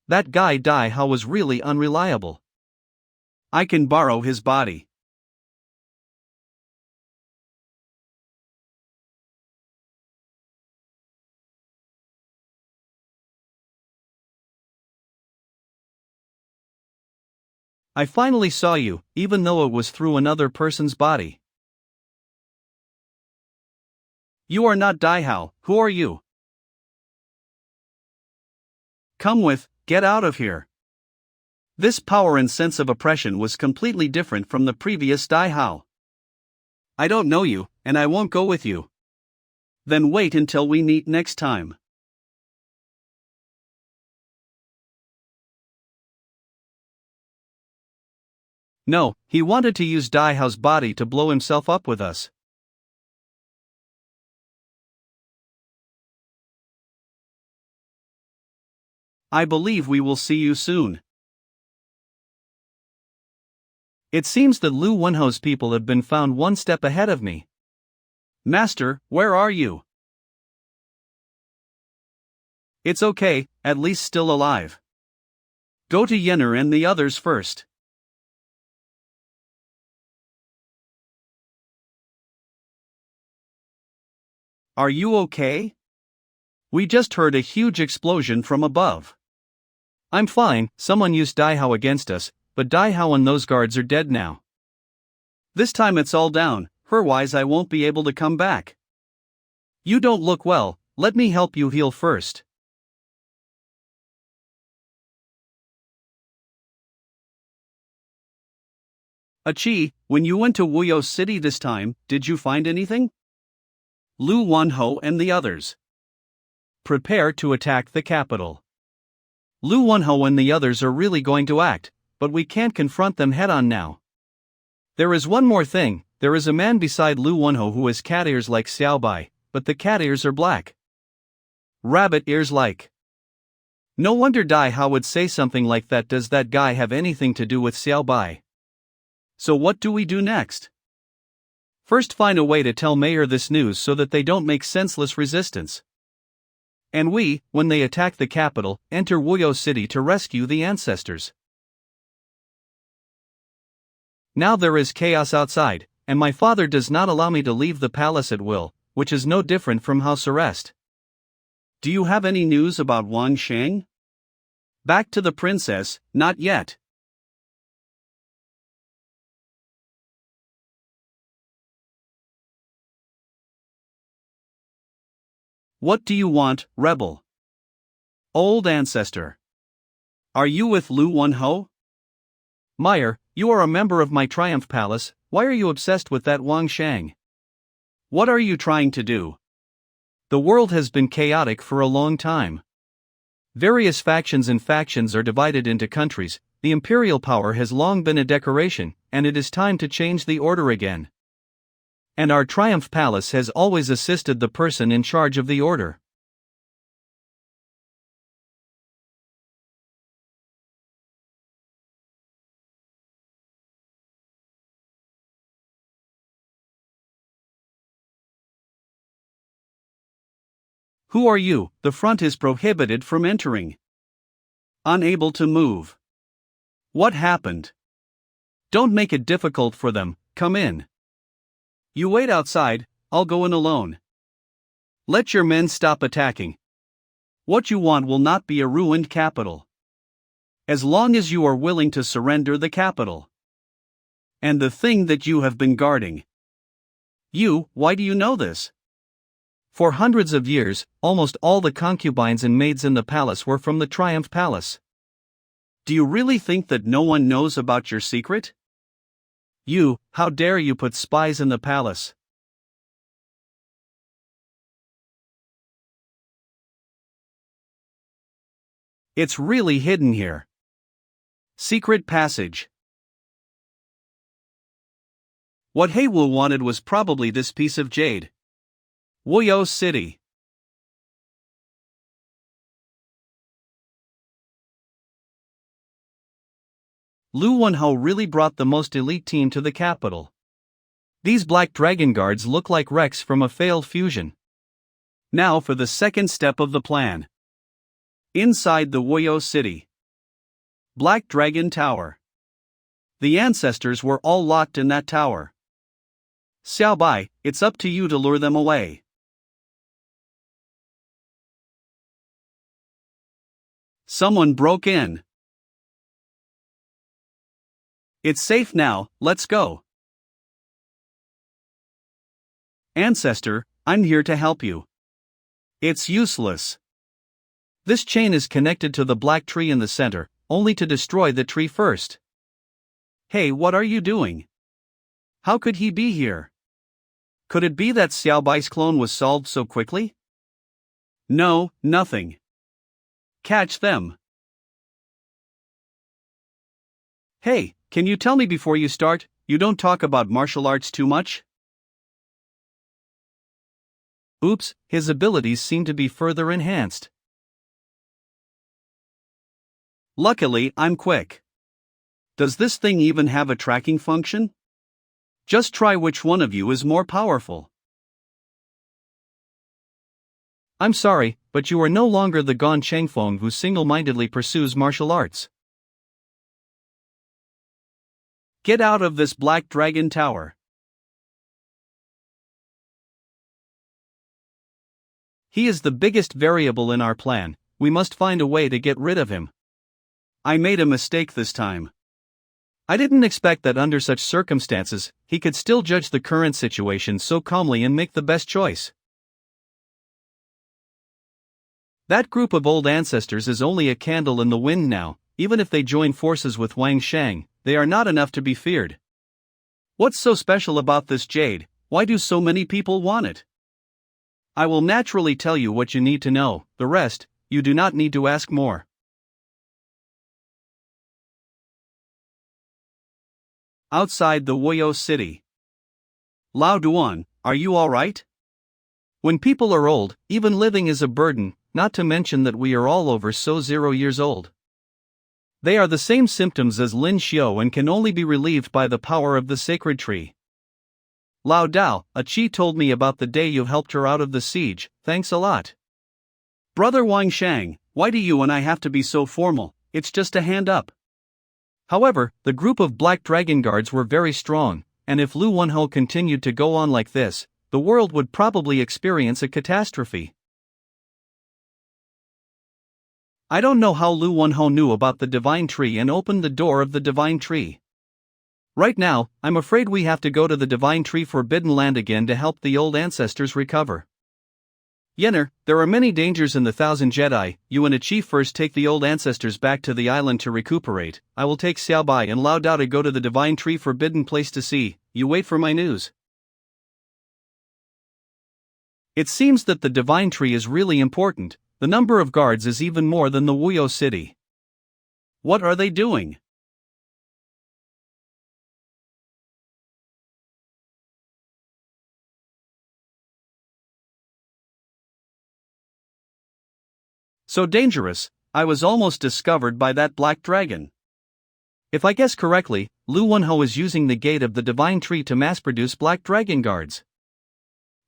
That guy Dai Hao was really unreliable. I can borrow his body. I finally saw you, even though it was through another person's body. You are not Dai Hao. Who are you? Come with, get out of here. This power and sense of oppression was completely different from the previous Dai Hao. I don't know you, and I won't go with you. Then wait until we meet next time. No, he wanted to use Dai Hao's body to blow himself up with us. I believe we will see you soon. It seems that Lu Wenho's people have been found one step ahead of me. Master, where are you? It's okay, at least still alive. Go to Yenner and the others first. Are you okay? We just heard a huge explosion from above. I'm fine, someone used Dai Hao against us, but Dai Hao and those guards are dead now. This time it's all down, otherwise I won't be able to come back. You don't look well, let me help you heal first. Achi, when you went to Wuyou City this time, did you find anything? Lu-Huan and the others. Prepare to attack the capital. Lu-Huan and the others are really going to act, but we can't confront them head-on now. There is one more thing, there is a man beside Lu-Huan who has cat ears like Xiaobai, but the cat ears are black. Rabbit ears like. No wonder Dai Hao would say something like that. Does that guy have anything to do with Xiaobai? So what do we do next? First find a way to tell Mayor this news so that they don't make senseless resistance. And we, when they attack the capital, enter Wuyou City to rescue the ancestors. Now there is chaos outside, and my father does not allow me to leave the palace at will, which is no different from house arrest. Do you have any news about Wang Shang? Back to the princess, not yet. What do you want, rebel? Old ancestor. Are you with Lu-Huan? Meyer, you are a member of my Triumph Palace, why are you obsessed with that Wang Shang? What are you trying to do? The world has been chaotic for a long time. Various factions are divided into countries, the imperial power has long been a decoration, and it is time to change the order again. And our Triumph Palace has always assisted the person in charge of the order. Who are you? The front is prohibited from entering. Unable to move. What happened? Don't make it difficult for them, come in. You wait outside, I'll go in alone. Let your men stop attacking. What you want will not be a ruined capital. As long as you are willing to surrender the capital. And the thing that you have been guarding. You, why do you know this? For hundreds of years, almost all the concubines and maids in the palace were from the Triumph Palace. Do you really think that no one knows about your secret? You, how dare you put spies in the palace? It's really hidden here. Secret passage. What Wuyou wanted was probably this piece of jade. Wuyou City. Lin-Huan really brought the most elite team to the capital. These black dragon guards look like wrecks from a failed fusion. Now for the second step of the plan. Inside the Wuyou City. Black Dragon Tower. The ancestors were all locked in that tower. Xiaobai, it's up to you to lure them away. Someone broke in. It's safe now, let's go. Ancestor, I'm here to help you. It's useless. This chain is connected to the black tree in the center, only to destroy the tree first. Hey, what are you doing? How could he be here? Could it be that Xiaobai's clone was solved so quickly? No, nothing. Catch them. Hey, can you tell me before you start, you don't talk about martial arts too much? Oops, his abilities seem to be further enhanced. Luckily, I'm quick. Does this thing even have a tracking function? Just try which one of you is more powerful. I'm sorry, but you are no longer the Gong Chengfeng who single-mindedly pursues martial arts. Get out of this Black Dragon Tower. He is the biggest variable in our plan, we must find a way to get rid of him. I made a mistake this time. I didn't expect that under such circumstances, he could still judge the current situation so calmly and make the best choice. That group of old ancestors is only a candle in the wind now, even if they join forces with Wang Shang, they are not enough to be feared. What's so special about this jade, why do so many people want it? I will naturally tell you what you need to know, the rest, you do not need to ask more. Outside the Wuyou City. Lao Duan, are you alright? When people are old, even living is a burden, not to mention that we are all over 0 years old. They are the same symptoms as Lin Xiao and can only be relieved by the power of the sacred tree. Lao Dao, a Qi told me about the day you helped her out of the siege, thanks a lot. Brother Wang Shang, why do you and I have to be so formal, it's just a hand up. However, the group of Black Dragon Guards were very strong, and if Lin-Huan continued to go on like this, the world would probably experience a catastrophe. I don't know how Lin-Huan knew about the Divine Tree and opened the door of the Divine Tree. Right now, I'm afraid we have to go to the Divine Tree Forbidden Land again to help the old ancestors recover. Yenner, there are many dangers in the 1,000 Jedi, you and a chief first take the old ancestors back to the island to recuperate, I will take Xiaobai and Lao Dao to go to the Divine Tree Forbidden Place to see, you wait for my news. It seems that the Divine Tree is really important, the number of guards is even more than the Wuyou City. What are they doing? So dangerous, I was almost discovered by that black dragon. If I guess correctly, Lin-Huan is using the gate of the Divine Tree to mass-produce black dragon guards.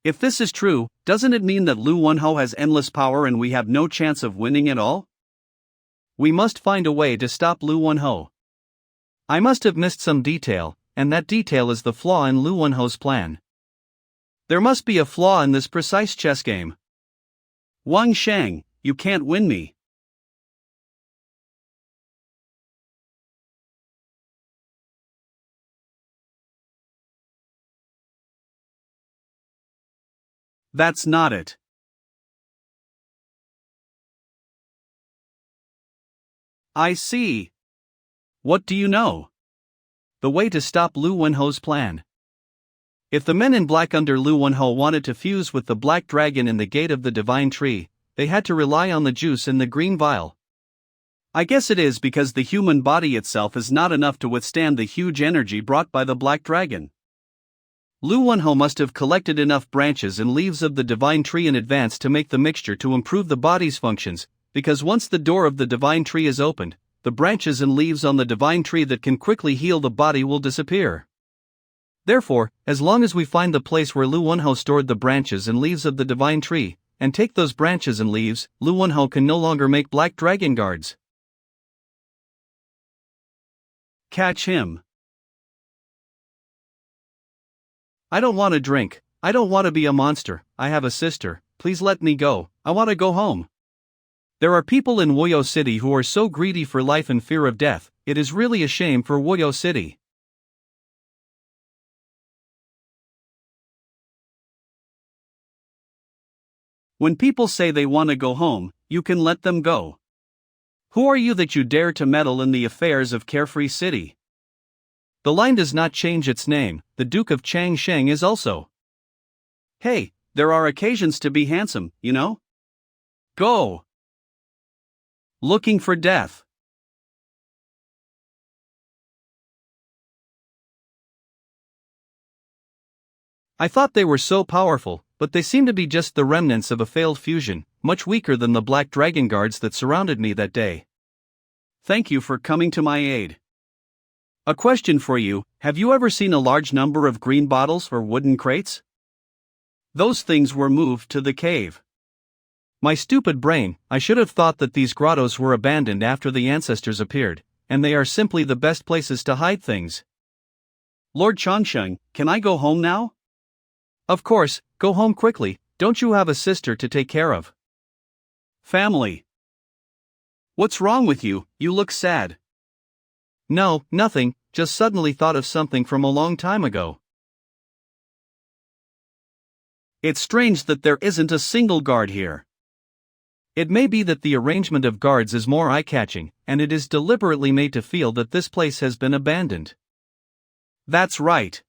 If this is true, doesn't it mean that Lu Wunho has endless power and we have no chance of winning at all? We must find a way to stop Lu Wunho. I must have missed some detail, and that detail is the flaw in Lu Wunho's plan. There must be a flaw in this precise chess game. Wang Shang, you can't win me. That's not it. I see. What do you know? The way to stop Lu Wunho's plan. If the men in black under Lu Wunho wanted to fuse with the black dragon in the gate of the divine tree, they had to rely on the juice in the green vial. I guess it is because the human body itself is not enough to withstand the huge energy brought by the black dragon. Lu Wunho must have collected enough branches and leaves of the divine tree in advance to make the mixture to improve the body's functions, because once the door of the divine tree is opened, the branches and leaves on the divine tree that can quickly heal the body will disappear. Therefore, as long as we find the place where Lu Wunho stored the branches and leaves of the divine tree, and take those branches and leaves, Lu Wunho can no longer make black dragon guards. Catch him. I don't want to drink. I don't want to be a monster. I have a sister. Please let me go. I want to go home. There are people in Wuyou City who are so greedy for life and fear of death. It is really a shame for Wuyou City. When people say they want to go home, you can let them go. Who are you that you dare to meddle in the affairs of Carefree City? The line does not change its name. The Duke of Changsheng is also. Hey, there are occasions to be handsome, you know? Go! Looking for death. I thought they were so powerful, but they seem to be just the remnants of a failed fusion, much weaker than the black dragon guards that surrounded me that day. Thank you for coming to my aid. A question for you, have you ever seen a large number of green bottles or wooden crates? Those things were moved to the cave. My stupid brain, I should have thought that these grottos were abandoned after the ancestors appeared, and they are simply the best places to hide things. Lord Changsheng, can I go home now? Of course, go home quickly. Don't you have a sister to take care of? Family. What's wrong with you? You look sad. No, nothing, just suddenly thought of something from a long time ago. It's strange that there isn't a single guard here. It may be that the arrangement of guards is more eye-catching, and it is deliberately made to feel that this place has been abandoned. That's right.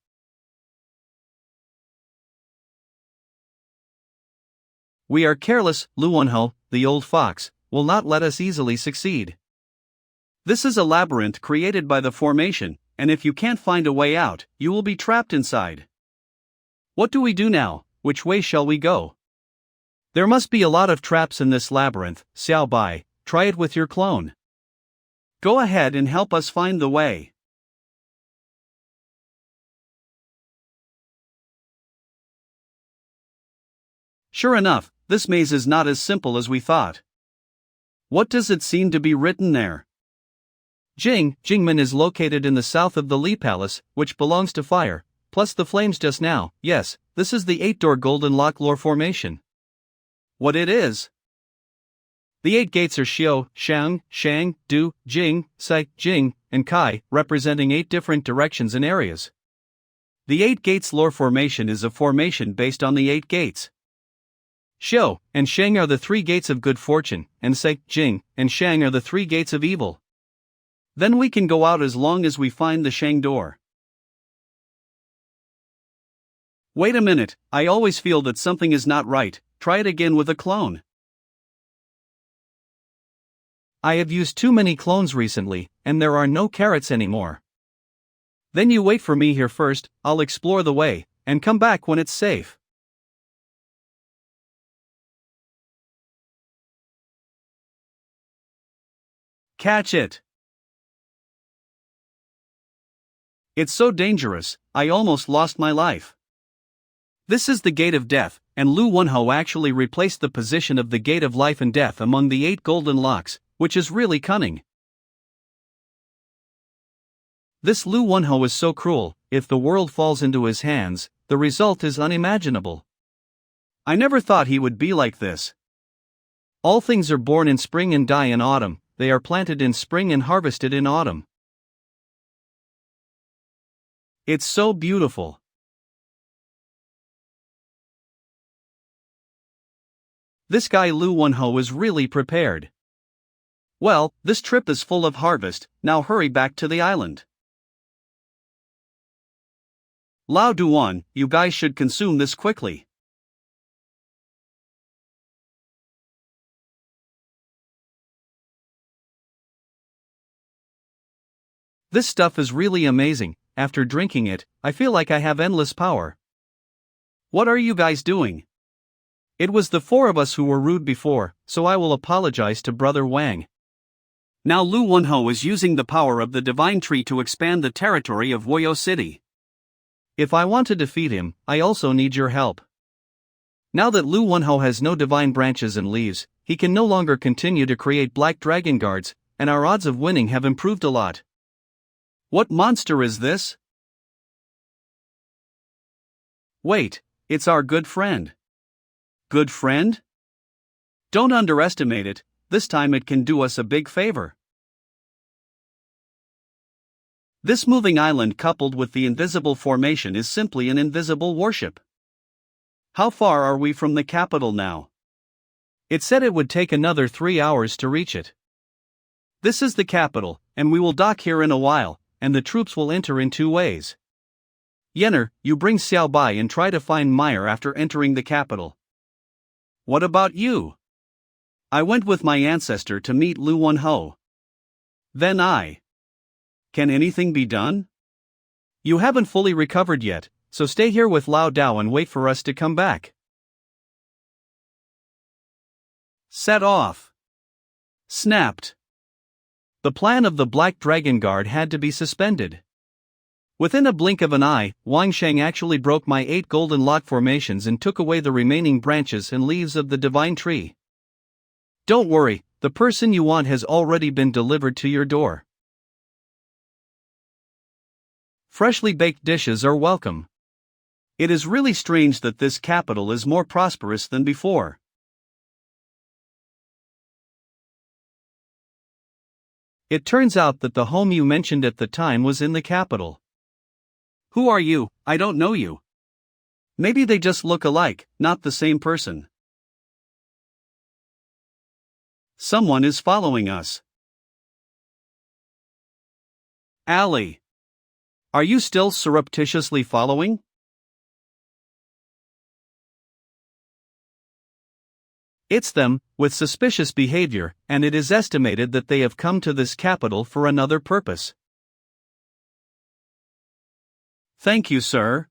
We are careless. Lu Wunho, the old fox, will not let us easily succeed. This is a labyrinth created by the formation, and if you can't find a way out, you will be trapped inside. What do we do now? Which way shall we go? There must be a lot of traps in this labyrinth. Xiao Bai, try it with your clone. Go ahead and help us find the way. Sure enough, this maze is not as simple as we thought. What does it seem to be written there? Jingmen is located in the south of the Li Palace, which belongs to fire, plus the flames just now. Yes, this is the 8-door golden lock lore formation. What it is? The 8 gates are Xiao, Shang, Shang, Du, Jing, Sai, Jing, and Kai, representing 8 different directions and areas. The 8 gates lore formation is a formation based on the 8 gates. Xiao and Shang are the 3 gates of good fortune, and Sai, Jing, and Shang are the 3 gates of evil. Then we can go out as long as we find the Shang door. Wait a minute, I always feel that something is not right. Try it again with a clone. I have used too many clones recently, and there are no carrots anymore. Then you wait for me here first, I'll explore the way, and come back when it's safe. Catch it! It's so dangerous, I almost lost my life. This is the Gate of Death, and Lin-Huan actually replaced the position of the Gate of Life and Death among the 8 golden locks, which is really cunning. This Lin-Huan is so cruel. If the world falls into his hands, the result is unimaginable. I never thought he would be like this. All things are born in spring and die in autumn, they are planted in spring and harvested in autumn. It's so beautiful. This guy Lin-Huan is really prepared. Well, this trip is full of harvest, now hurry back to the island. Lao Duan, you guys should consume this quickly. This stuff is really amazing. After drinking it, I feel like I have endless power. What are you guys doing? It was the 4 of us who were rude before, so I will apologize to Brother Wang. Now Lin-Huan is using the power of the divine tree to expand the territory of Wuyou City. If I want to defeat him, I also need your help. Now that Lin-Huan has no divine branches and leaves, he can no longer continue to create black dragon guards, and our odds of winning have improved a lot. What monster is this? Wait, it's our good friend. Good friend? Don't underestimate it, this time it can do us a big favor. This moving island coupled with the invisible formation is simply an invisible warship. How far are we from the capital now? It said it would take another 3 hours to reach it. This is the capital, and we will dock here in a while, and the troops will enter in 2 ways. Yenner, you bring Xiao Bai and try to find Meyer after entering the capital. What about you? I went with my ancestor to meet Lin-Huan. Then I. Can anything be done? You haven't fully recovered yet, so stay here with Lao Dao and wait for us to come back. Set off. Snapped. The plan of the Black Dragon Guard had to be suspended. Within a blink of an eye, Wang Sheng actually broke my 8 golden lock formations and took away the remaining branches and leaves of the divine tree. Don't worry, the person you want has already been delivered to your door. Freshly baked dishes are welcome. It is really strange that this capital is more prosperous than before. It turns out that the home you mentioned at the time was in the capital. Who are you? I don't know you. Maybe they just look alike, not the same person. Someone is following us. Allie. Are you still surreptitiously following? It's them, with suspicious behavior, and it is estimated that they have come to this capital for another purpose. Thank you, sir.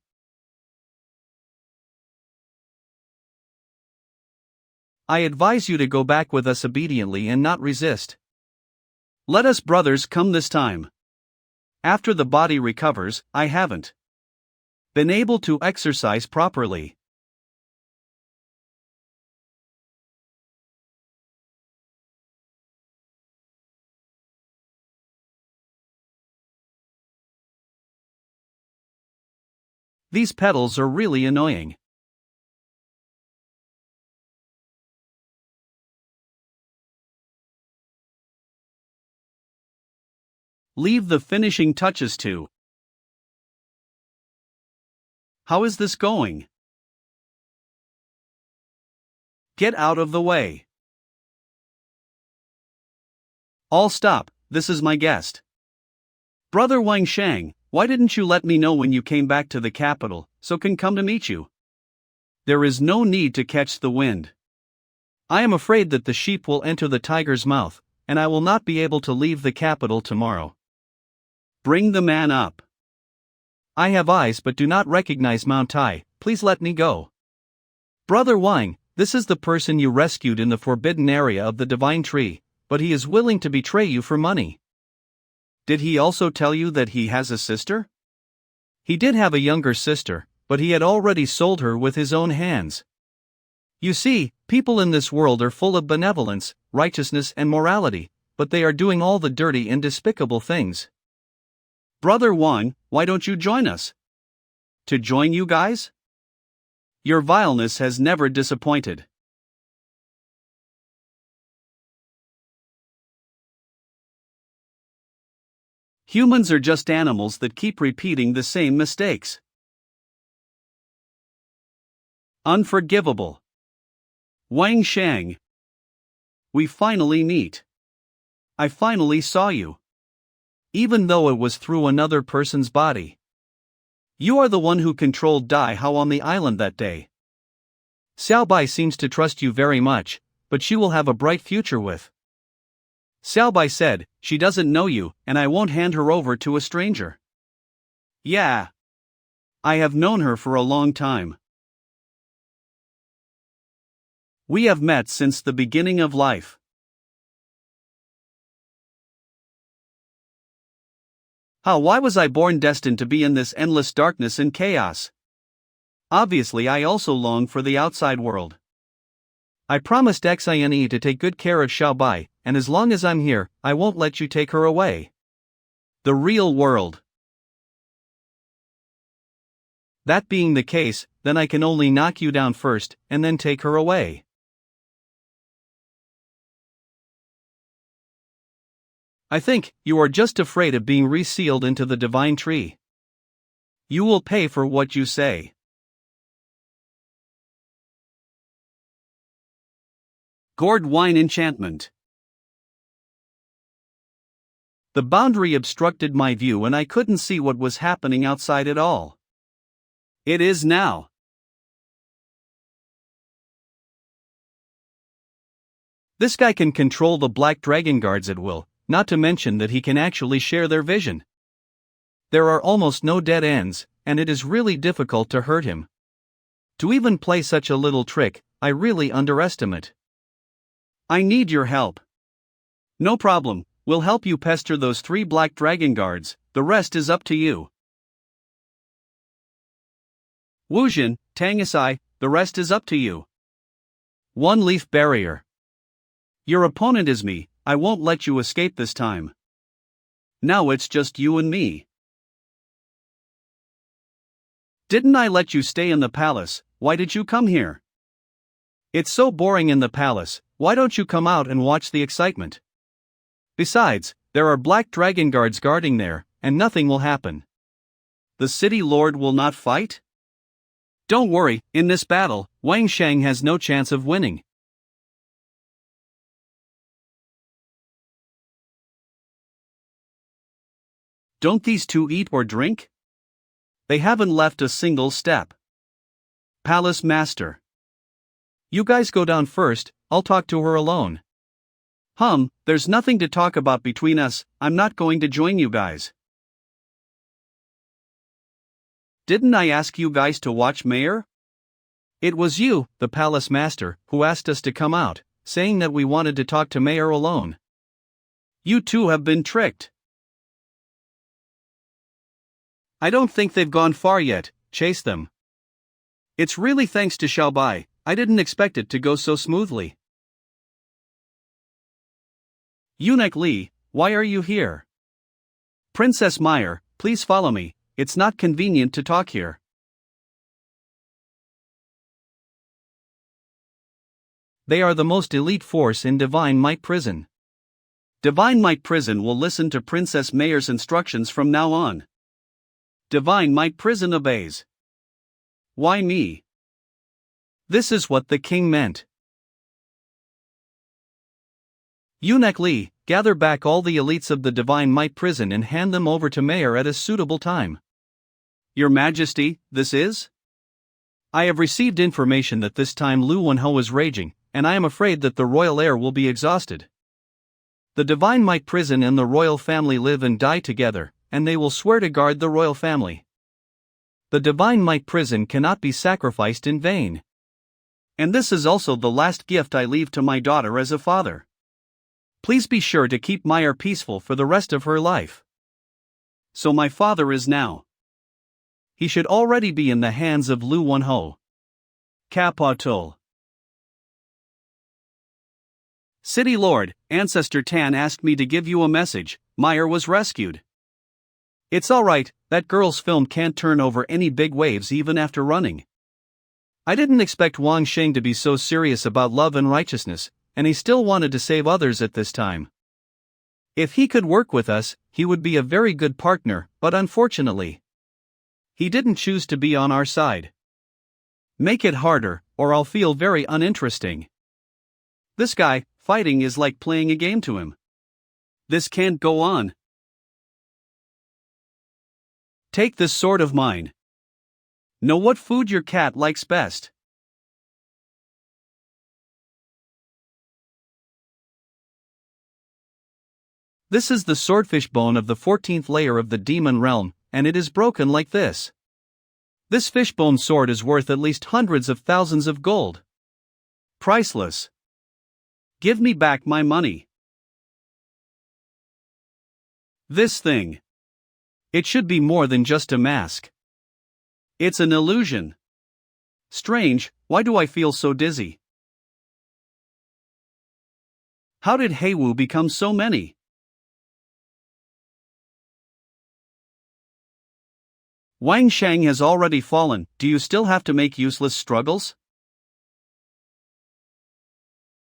I advise you to go back with us obediently and not resist. Let us brothers come this time. After the body recovers, I haven't been able to exercise properly. These pedals are really annoying. Leave the finishing touches to. How is this going? Get out of the way. All stop, this is my guest. Brother Wang Shang, why didn't you let me know when you came back to the capital, so can come to meet you? There is no need to catch the wind. I am afraid that the sheep will enter the tiger's mouth, and I will not be able to leave the capital tomorrow. Bring the man up. I have eyes but do not recognize Mount Tai, please let me go. Brother Wang, this is the person you rescued in the forbidden area of the divine tree, but he is willing to betray you for money. Did he also tell you that he has a sister? He did have a younger sister, but he had already sold her with his own hands. You see, people in this world are full of benevolence, righteousness and morality, but they are doing all the dirty and despicable things. Brother Juan, why don't you join us? To join you guys? Your vileness has never disappointed. Humans are just animals that keep repeating the same mistakes. Unforgivable. Wang Shang. We finally meet. I finally saw you. Even though it was through another person's body. You are the one who controlled Dai Hao on the island that day. Xiaobai seems to trust you very much, but she will have a bright future with. Xiaobai said, she doesn't know you, and I won't hand her over to a stranger. Yeah. I have known her for a long time. We have met since the beginning of life. Why was I born destined to be in this endless darkness and chaos? Obviously, I also long for the outside world. I promised Xine to take good care of Xiaobai, and as long as I'm here, I won't let you take her away. The real world. That being the case, then I can only knock you down first, and then take her away. I think you are just afraid of being resealed into the divine tree. You will pay for what you say. Gourd wine enchantment. The boundary obstructed my view and I couldn't see what was happening outside at all. It is now. This guy can control the black dragon guards at will, not to mention that he can actually share their vision. There are almost no dead ends, and it is really difficult to hurt him. To even play such a little trick, I really underestimate. I need your help. No problem, we'll help you pester those 3 black dragon guards, the rest is up to you. Wuzhen, Tangisai, the rest is up to you. 1 leaf barrier. Your opponent is me, I won't let you escape this time. Now it's just you and me. Didn't I let you stay in the palace? Why did you come here? It's so boring in the palace, why don't you come out and watch the excitement? Besides, there are black dragon guards guarding there, and nothing will happen. The city lord will not fight? Don't worry, in this battle, Wang Shang has no chance of winning. Don't these 2 eat or drink? They haven't left a single step. Palace Master. You guys go down first, I'll talk to her alone. There's nothing to talk about between us, I'm not going to join you guys. Didn't I ask you guys to watch Mayor? It was you, the Palace Master, who asked us to come out, saying that we wanted to talk to Mayor alone. You two have been tricked. I don't think they've gone far yet, chase them. It's really thanks to Xiaobai, I didn't expect it to go so smoothly. Eunuch Li, why are you here? Princess Meyer, please follow me, it's not convenient to talk here. They are the most elite force in Divine Might Prison. Divine Might Prison will listen to Princess Mayer's instructions from now on. Divine Might Prison obeys. Why me? This is what the king meant. Eunuch Li, gather back all the elites of the Divine Might Prison and hand them over to Mayor at a suitable time. Your Majesty, this is? I have received information that this time Lin-Huan is raging, and I am afraid that the royal heir will be exhausted. The Divine Might Prison and the royal family live and die together, and they will swear to guard the royal family. The Divine Might Prison cannot be sacrificed in vain. And this is also the last gift I leave to my daughter as a father. Please be sure to keep Meyer peaceful for the rest of her life. So my father is now. he should already be in the hands of Lin-Huan. Capital. City Lord, Ancestor Tan asked me to give you a message. Meyer was rescued. It's alright, that girl's film can't turn over any big waves even after running. I didn't expect Wang Sheng to be so serious about love and righteousness, and he still wanted to save others at this time. If he could work with us, he would be a very good partner, but unfortunately, he didn't choose to be on our side. Make it harder, or I'll feel very uninteresting. This guy, fighting is like playing a game to him. This can't go on. Take this sword of mine. Know what food your cat likes best. This is the swordfish bone of the 14th layer of the demon realm, and it is broken like this. This fishbone sword is worth at least hundreds of thousands of gold. Priceless. Give me back my money. This thing. It should be more than just a mask. It's an illusion. Strange, why do I feel so dizzy? How did Heiwu become so many? Wang Sheng has already fallen, do you still have to make useless struggles?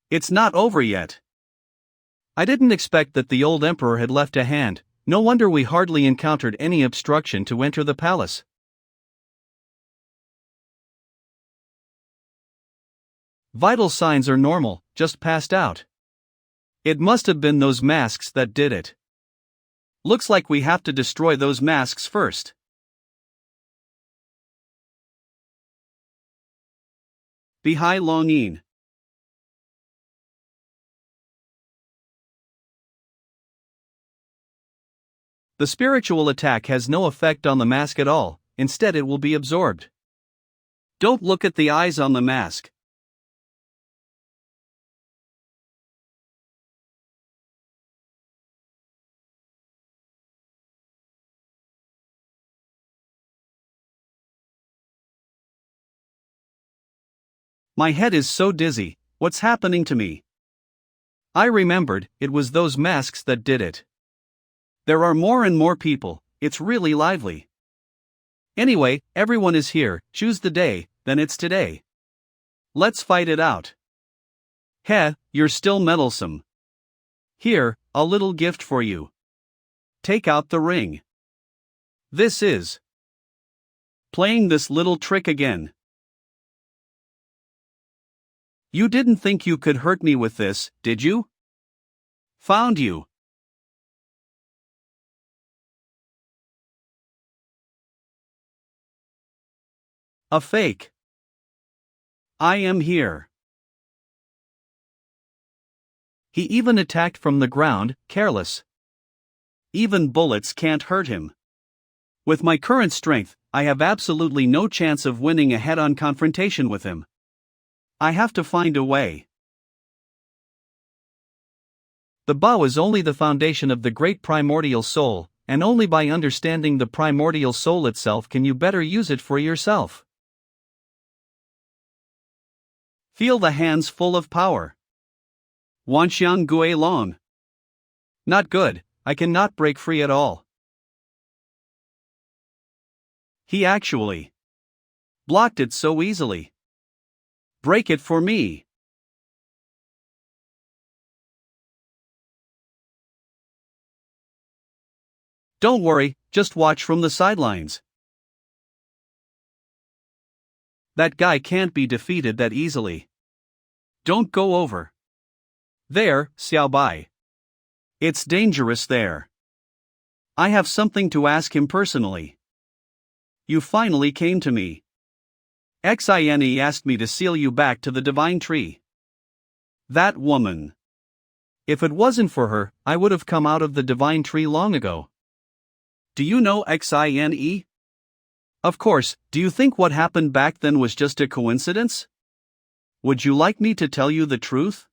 It's not over yet. I didn't expect that the old emperor had left a hand, no wonder we hardly encountered any obstruction to enter the palace. Vital signs are normal, just passed out. It must have been those masks that did it. Looks like we have to destroy those masks first. Bihai Longyin. The spiritual attack has no effect on the mask at all, instead it will be absorbed. Don't look at the eyes on the mask. My head is so dizzy, what's happening to me? I remembered, it was those masks that did it. There are more and more people, it's really lively. Anyway, everyone is here, choose the day, then it's today. Let's fight it out. Heh, you're still meddlesome. Here, a little gift for you. Take out the ring. This is playing this little trick again. You didn't think you could hurt me with this, did you? Found you. A fake. I am here. He even attacked from the ground, careless. Even bullets can't hurt him. With my current strength, I have absolutely no chance of winning a head-on confrontation with him. I have to find a way. The Bao is only the foundation of the great primordial soul, and only by understanding the primordial soul itself can you better use it for yourself. Feel the hands full of power. Wanxiang Gui Long. Not good, I cannot break free at all. He actually blocked it so easily. Break it for me. Don't worry, just watch from the sidelines. That guy can't be defeated that easily. Don't go over. There, Xiaobai. It's dangerous there. I have something to ask him personally. You finally came to me. Xine asked me to seal you back to the divine tree. That woman. If it wasn't for her, I would have come out of the divine tree long ago. Do you know Xine? Of course, do you think what happened back then was just a coincidence? Would you like me to tell you the truth?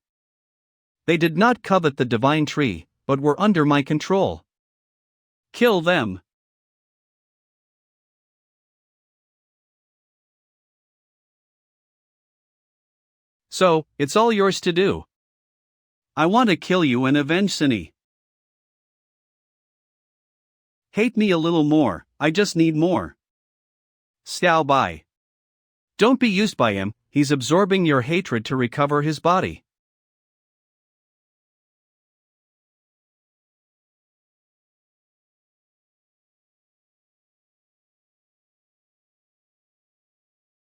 They did not covet the divine tree, but were under my control. Kill them. So, it's all yours to do. I want to kill you and avenge Sunny. Hate me a little more, I just need more. Xiao Bai. Don't be used by him, he's absorbing your hatred to recover his body.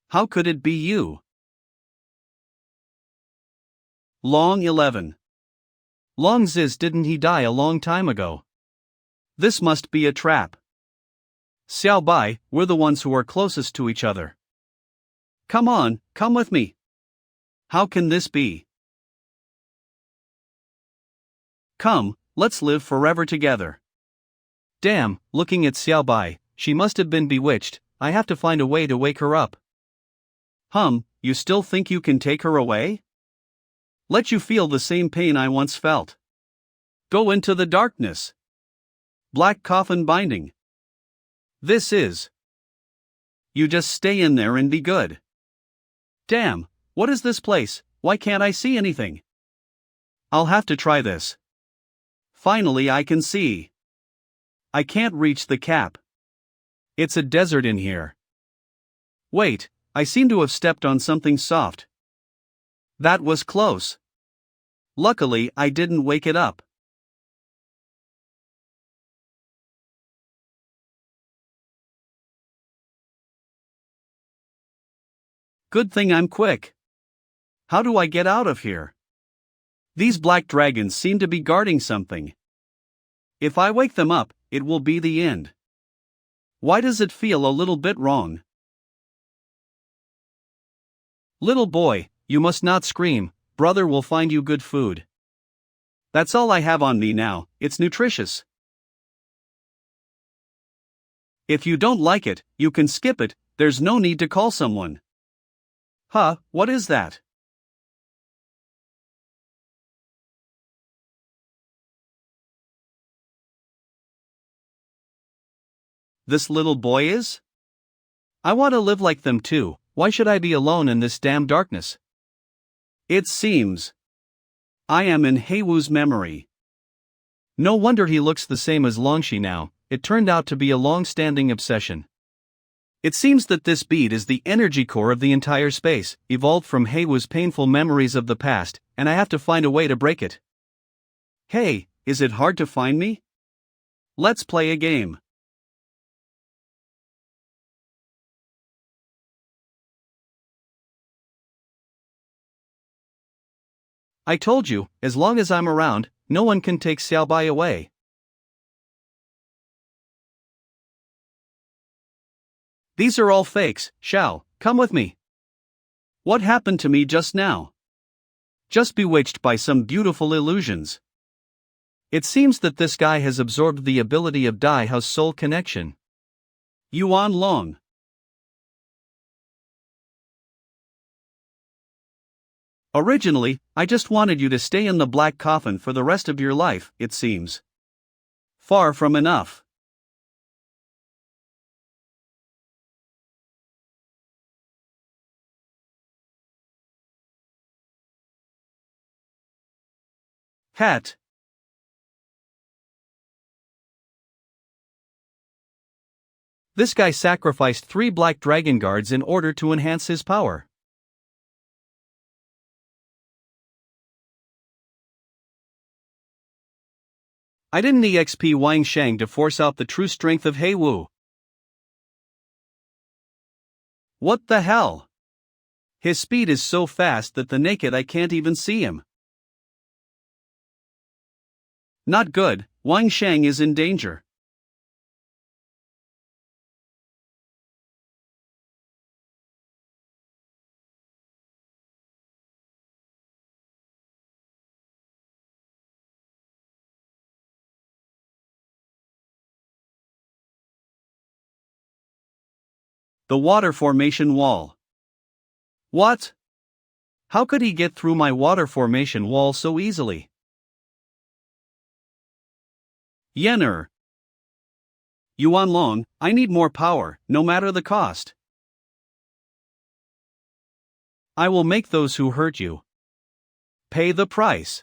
How could it be you? Long 11. Long Ziz, didn't he die a long time ago? This must be a trap. Xiao Bai, we're the ones who are closest to each other. Come on, come with me. How can this be? Come, let's live forever together. Damn, looking at Xiao Bai, she must have been bewitched, I have to find a way to wake her up. You still think you can take her away? Let you feel the same pain I once felt. Go into the darkness. Black coffin binding. This is. You just stay in there and be good. Damn, what is this place? Why can't I see anything? I'll have to try this. Finally, I can see. I can't reach the cap. It's a desert in here. Wait, I seem to have stepped on something soft. That was close. Luckily, I didn't wake it up. Good thing I'm quick. How do I get out of here? These black dragons seem to be guarding something. If I wake them up, it will be the end. Why does it feel a little bit wrong? Little boy, you must not scream, brother will find you good food. That's all I have on me now, it's nutritious. If you don't like it, you can skip it, there's no need to call someone. Huh, what is that? This little boy is? I want to live like them too, why should I be alone in this damn darkness? It seems. I am in Heiwu's memory. No wonder he looks the same as Longxi now, it turned out to be a long-standing obsession. It seems that this bead is the energy core of the entire space, evolved from Heiwu's painful memories of the past, and I have to find a way to break it. Hey, is it hard to find me? Let's play a game. I told you, as long as I'm around, no one can take Xiaobai away. These are all fakes, Shao, come with me. What happened to me just now? Just bewitched by some beautiful illusions. It seems that this guy has absorbed the ability of Dai Hao's soul connection. YuanLong. Originally, I just wanted you to stay in the black coffin for the rest of your life, it seems. Far from enough. Hat. This guy sacrificed 3 black dragon guards in order to enhance his power. I didn't EXP Wang Shang to force out the true strength of Heiwu. What the hell? His speed is so fast that the naked eye can't even see him. Not good, Wang Shang is in danger. The water formation wall. What? How could he get through my water formation wall so easily? Yener. YuanLong, I need more power, no matter the cost. I will make those who hurt you pay the price.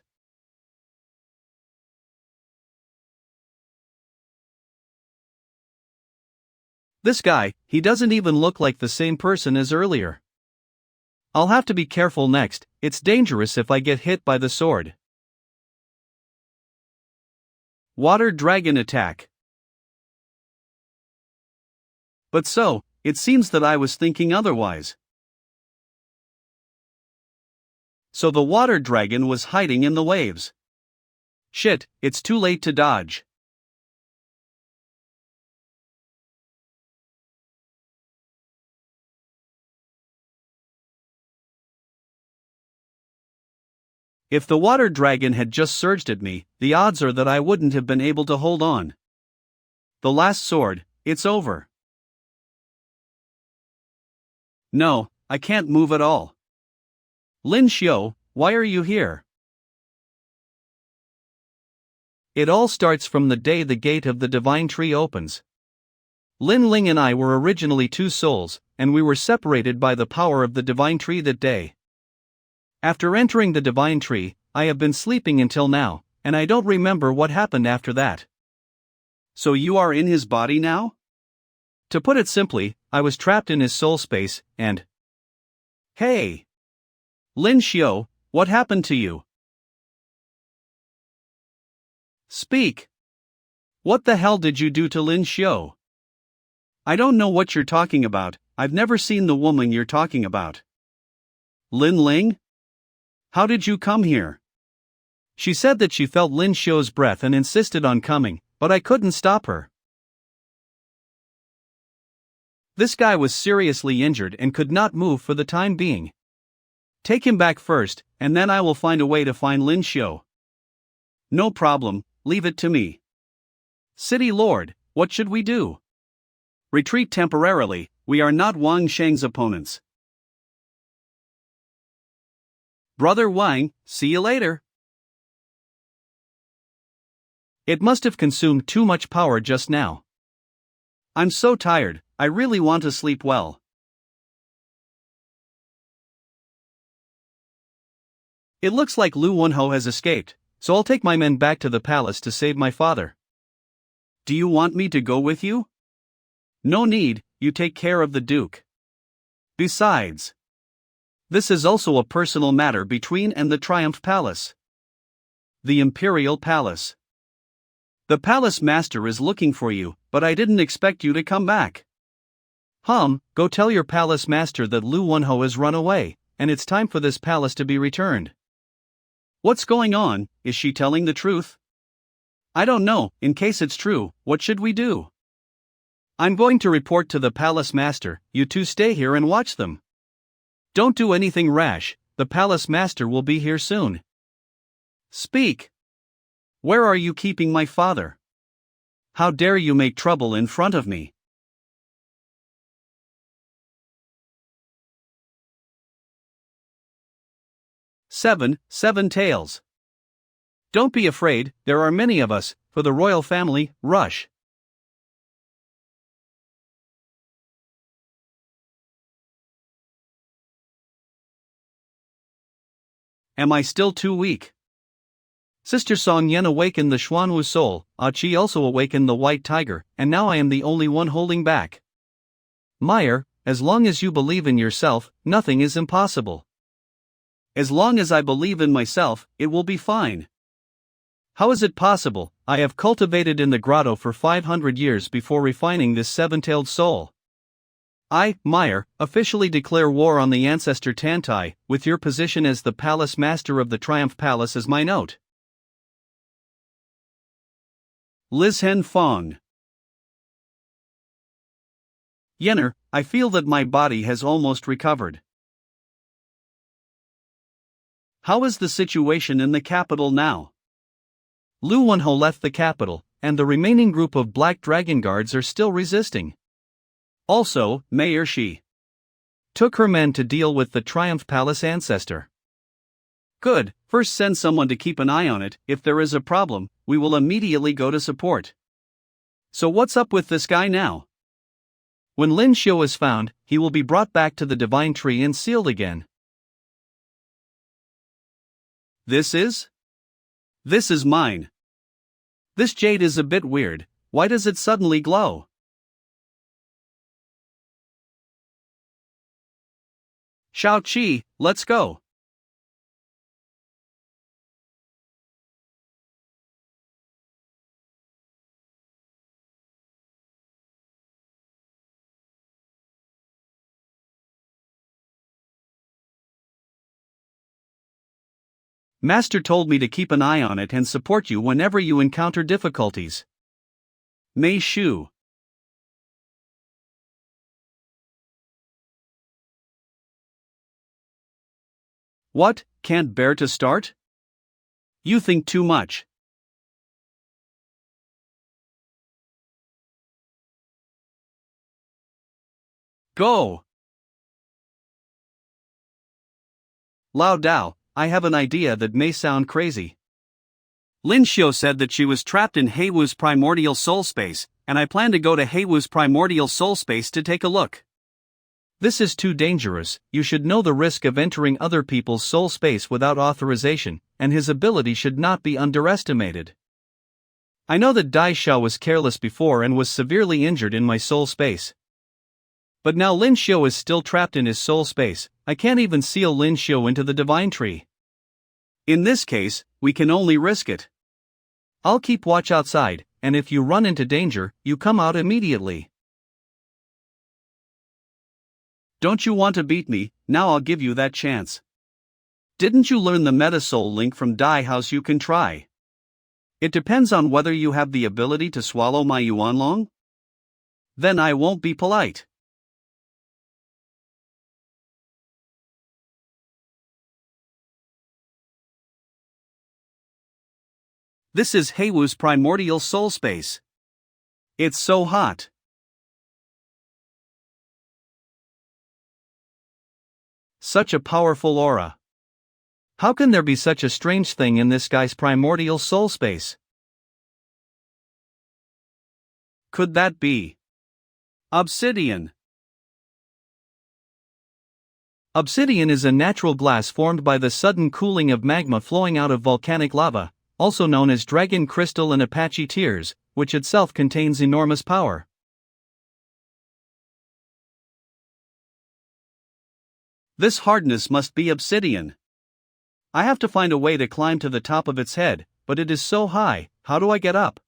This guy, he doesn't even look like the same person as earlier. I'll have to be careful next, it's dangerous if I get hit by the sword. Water Dragon Attack. But so, it seems that I was thinking otherwise. So the water dragon was hiding in the waves. Shit, it's too late to dodge. If the water dragon had just surged at me, the odds are that I wouldn't have been able to hold on. The last sword, it's over. No, I can't move at all. Lin Xiu, why are you here? It all starts from the day the gate of the divine tree opens. Lin Ling and I were originally two souls, and we were separated by the power of the divine tree that day. After entering the divine tree, I have been sleeping until now, and I don't remember what happened after that. So you are in his body now? To put it simply, I was trapped in his soul space, and... Hey! Lin Xiu, what happened to you? Speak! What the hell did you do to Lin Xiu? I don't know what you're talking about, I've never seen the woman you're talking about. Lin Ling? How did you come here? She said that she felt Lin Xiu's breath and insisted on coming, but I couldn't stop her. This guy was seriously injured and could not move for the time being. Take him back first, and then I will find a way to find Lin Xiu. No problem, leave it to me. City Lord, what should we do? Retreat temporarily, we are not Wang Sheng's opponents. Brother Wang, see you later. It must have consumed too much power just now. I'm so tired, I really want to sleep well. It looks like Lu Wenhou has escaped, so I'll take my men back to the palace to save my father. Do you want me to go with you? No need, you take care of the Duke. Besides, this is also a personal matter between and the Triumph Palace. The Imperial Palace. The Palace Master is looking for you, but I didn't expect you to come back. Go tell your Palace Master that Lu Wenhou has run away, and it's time for this palace to be returned. What's going on, is she telling the truth? I don't know, in case it's true, what should we do? I'm going to report to the Palace Master, you two stay here and watch them. Don't do anything rash, the Palace Master will be here soon. Speak! Where are you keeping my father? How dare you make trouble in front of me? Seven Tails. Don't be afraid, there are many of us, for the royal family, rush. Am I still too weak? Sister Song Yen awakened the Xuanwu soul, Qi also awakened the white tiger, and now I am the only one holding back. Meyer, as long as you believe in yourself, nothing is impossible. As long as I believe in myself, it will be fine. How is it possible? I have cultivated in the grotto for 500 years before refining this seven-tailed soul. I, Meyer, officially declare war on the ancestor Tantai, with your position as the Palace Master of the Triumph Palace as my note. Lizhen Fong. Yenner, I feel that my body has almost recovered. How is the situation in the capital now? Lu Wenhou left the capital, and the remaining group of Black Dragon Guards are still resisting. Also, Mayor Shi took her men to deal with the Triumph Palace ancestor. Good, first send someone to keep an eye on it, if there is a problem, we will immediately go to support. So what's up with this guy now? When Lin Xiu is found, he will be brought back to the Divine Tree and sealed again. This is? This is mine. This jade is a bit weird. Why does it suddenly glow? Shao-Chi, let's go. Master told me to keep an eye on it and support you whenever you encounter difficulties. Mei Shu. What, can't bear to start? You think too much. Go! Lao Dao, I have an idea that may sound crazy. Lin Xiu said that she was trapped in Heiwu's primordial soul space, and I plan to go to Heiwu's primordial soul space to take a look. This is too dangerous. You should know the risk of entering other people's soul space without authorization, and his ability should not be underestimated. I know that Dai Xiao was careless before and was severely injured in my soul space. But now Lin Xiu is still trapped in his soul space. I can't even seal Lin Xiu into the divine tree. In this case, we can only risk it. I'll keep watch outside, and if you run into danger, you come out immediately. Don't you want to beat me? Now I'll give you that chance. Didn't you learn the Metasoul link from Dai House? You can try. It depends on whether you have the ability to swallow my YuanLong. Then I won't be polite. This is Heiwu's primordial soul space. It's so hot. Such a powerful aura. How can there be such a strange thing in this guy's primordial soul space? Could that be obsidian? Obsidian is a natural glass formed by the sudden cooling of magma flowing out of volcanic lava, also known as dragon crystal and Apache tears, which itself contains enormous power. This hardness must be obsidian. I have to find a way to climb to the top of its head, but it is so high. How do I get up?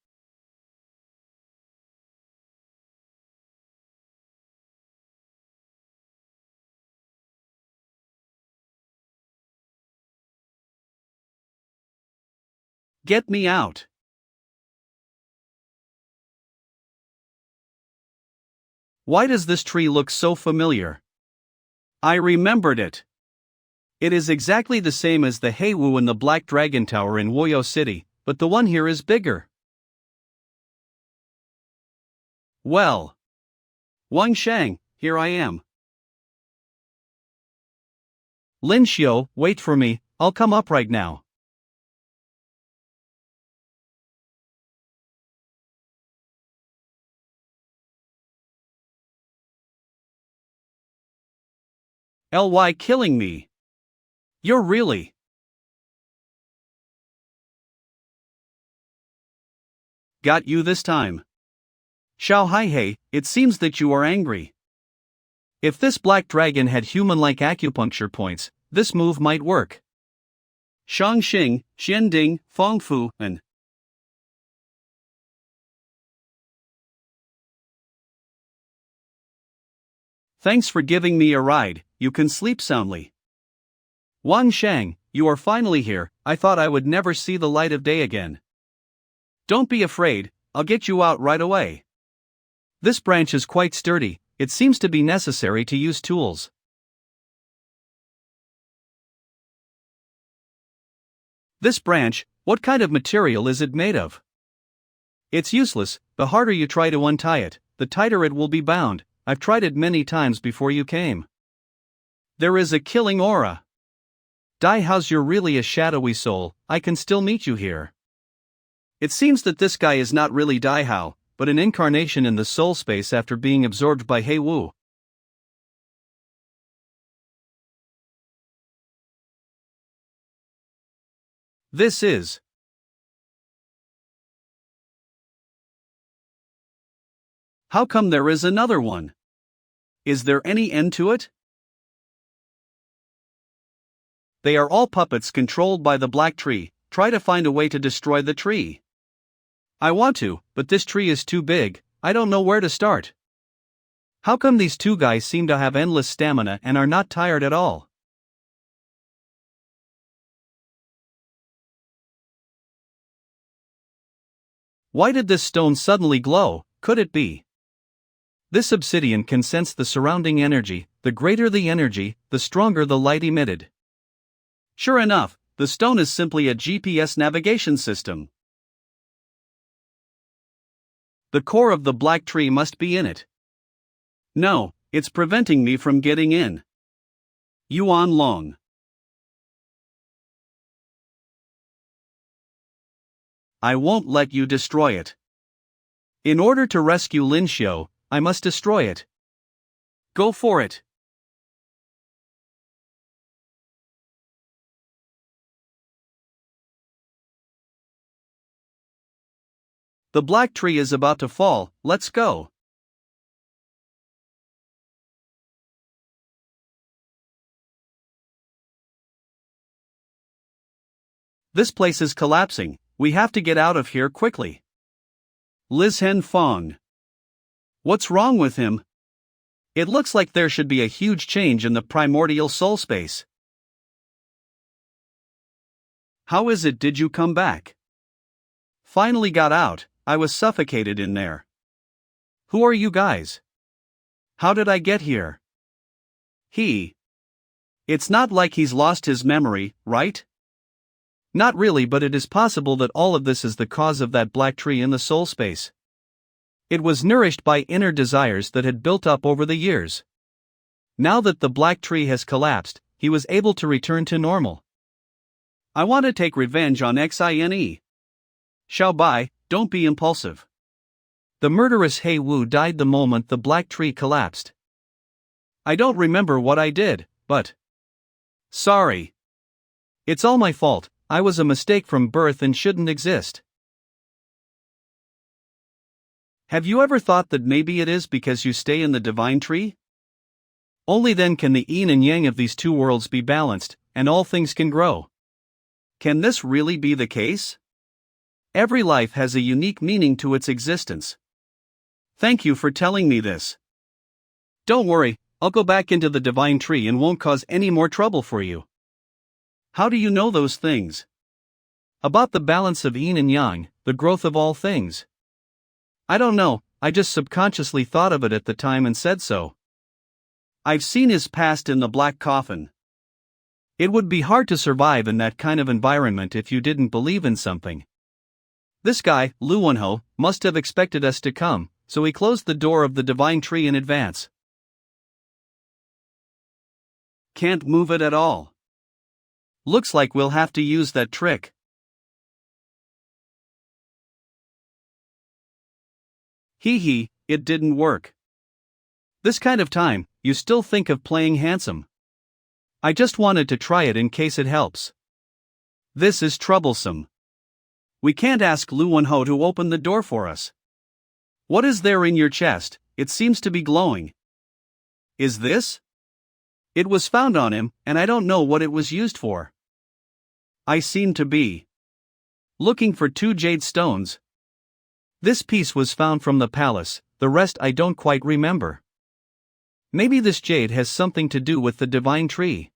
Get me out. Why does this tree look so familiar? I remembered it. It is exactly the same as the Heiwu and the Black Dragon Tower in Wuyou City, but the one here is bigger. Well. Wang Shang, here I am. Lin Xiu, wait for me, I'll come up right now. Ly killing me. You're really. Got you this time. Xiao Haihei, it seems that you are angry. If this black dragon had human-like acupuncture points, this move might work. Shangxing, Xianding, Fengfu, and thanks for giving me a ride, you can sleep soundly. Wang Shang, you are finally here. I thought I would never see the light of day again. Don't be afraid, I'll get you out right away. This branch is quite sturdy, it seems to be necessary to use tools. This branch, what kind of material is it made of? It's useless, the harder you try to untie it, the tighter it will be bound. I've tried it many times before you came. There is a killing aura. Dai Hao's, you're really a shadowy soul, I can still meet you here. It seems that this guy is not really Dai Hao, but an incarnation in the soul space after being absorbed by Heiwu. This is. How come there is another one? Is there any end to it? They are all puppets controlled by the black tree. Try to find a way to destroy the tree. I want to, but this tree is too big. I don't know where to start. How come these two guys seem to have endless stamina and are not tired at all? Why did this stone suddenly glow? Could it be? This obsidian can sense the surrounding energy. The greater the energy, the stronger the light emitted. Sure enough, the stone is simply a GPS navigation system. The core of the black tree must be in it. No, it's preventing me from getting in. YuanLong. I won't let you destroy it. In order to rescue Lin-Huan, I must destroy it. Go for it. The black tree is about to fall. Let's go. This place is collapsing. We have to get out of here quickly. Lin-Huan. What's wrong with him? It looks like there should be a huge change in the primordial soul space. How is it did you come back? Finally got out. I was suffocated in there. Who are you guys? How did I get here? It's not like he's lost his memory, right? Not really, but it is possible that all of this is the cause of that black tree in the soul space. It was nourished by inner desires that had built up over the years. Now that the black tree has collapsed, he was able to return to normal. I want to take revenge on Xine. Xiao Bai, don't be impulsive. The murderous Hei Wu died the moment the black tree collapsed. I don't remember what I did, but... Sorry. It's all my fault. I was a mistake from birth and shouldn't exist. Have you ever thought that maybe it is because you stay in the divine tree? Only then can the yin and yang of these two worlds be balanced, and all things can grow. Can this really be the case? Every life has a unique meaning to its existence. Thank you for telling me this. Don't worry, I'll go back into the divine tree and won't cause any more trouble for you. How do you know those things? About the balance of yin and yang, the growth of all things. I don't know, I just subconsciously thought of it at the time and said so. I've seen his past in the black coffin. It would be hard to survive in that kind of environment if you didn't believe in something. This guy, Lin-Huan, must have expected us to come, so he closed the door of the divine tree in advance. Can't move it at all. Looks like we'll have to use that trick. It didn't work. This kind of time, you still think of playing handsome. I just wanted to try it in case it helps. This is troublesome. We can't ask Lin-Huan to open the door for us. What is there in your chest? It seems to be glowing. Is this? It was found on him, and I don't know what it was used for. I seem to be looking for 2 jade stones. This piece was found from the palace, the rest I don't quite remember. Maybe this jade has something to do with the divine tree.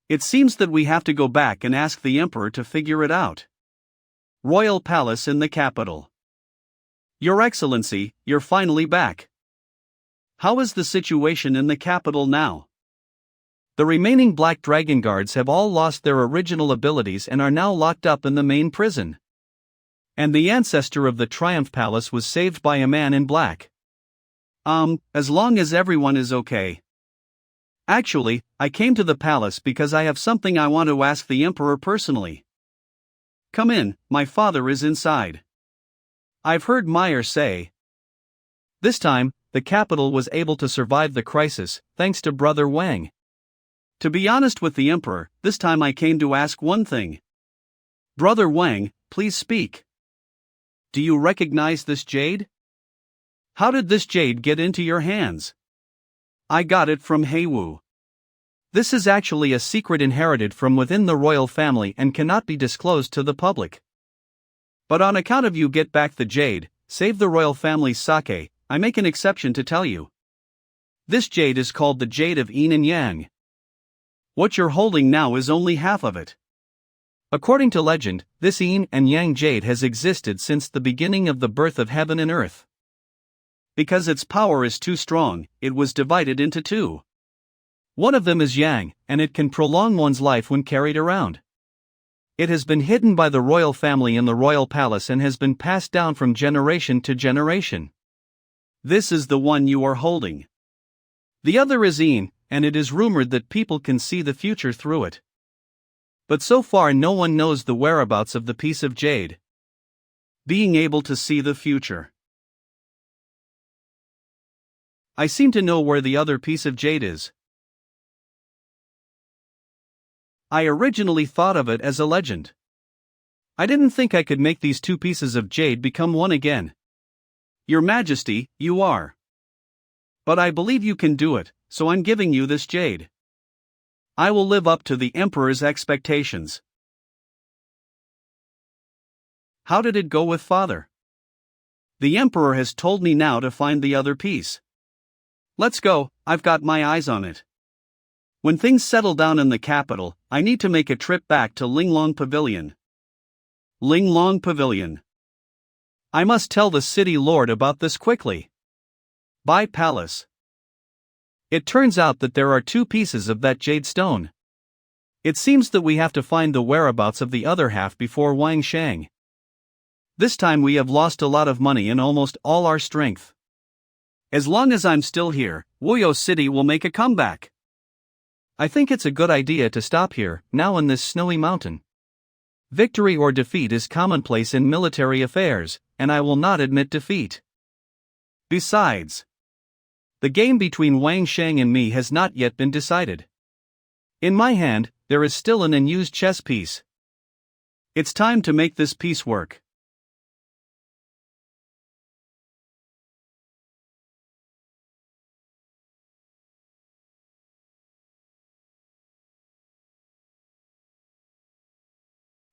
It seems that we have to go back and ask the emperor to figure it out. Royal Palace in the capital. Your Excellency, you're finally back. How is the situation in the capital now? The remaining Black Dragon Guards have all lost their original abilities and are now locked up in the main prison. And the ancestor of the Triumph Palace was saved by a man in black. As long as everyone is okay. Actually, I came to the palace because I have something I want to ask the Emperor personally. Come in, my father is inside. I've heard Meyer say. This time, the capital was able to survive the crisis, thanks to Brother Wang. To be honest with the Emperor, this time I came to ask one thing. Brother Wang, please speak. Do you recognize this jade? How did this jade get into your hands? I got it from Heiwu. This is actually a secret inherited from within the royal family and cannot be disclosed to the public. But on account of you get back the jade, save the royal family's sake, I make an exception to tell you. This jade is called the Jade of Yin and Yang. What you're holding now is only half of it. According to legend, this Yin and Yang jade has existed since the beginning of the birth of heaven and earth. Because its power is too strong, it was divided into two. One of them is Yang, and it can prolong one's life when carried around. It has been hidden by the royal family in the royal palace and has been passed down from generation to generation. This is the one you are holding. The other is Yin, and it is rumored that people can see the future through it. But so far no one knows the whereabouts of the piece of jade. Being able to see the future. I seem to know where the other piece of jade is. I originally thought of it as a legend. I didn't think I could make these two pieces of jade become one again. Your Majesty, you are. But I believe you can do it, so I'm giving you this jade. I will live up to the Emperor's expectations. How did it go with Father? The Emperor has told me now to find the other piece. Let's go, I've got my eyes on it. When things settle down in the capital, I need to make a trip back to Linglong Pavilion. Linglong Pavilion. I must tell the city lord about this quickly. By Palace. It turns out that there are two pieces of that jade stone. It seems that we have to find the whereabouts of the other half before Wang Shang. This time we have lost a lot of money and almost all our strength. As long as I'm still here, Wuyou City will make a comeback. I think it's a good idea to stop here, now in this snowy mountain. Victory or defeat is commonplace in military affairs, and I will not admit defeat. Besides, the game between Wang Shang and me has not yet been decided. In my hand, there is still an unused chess piece. It's time to make this piece work.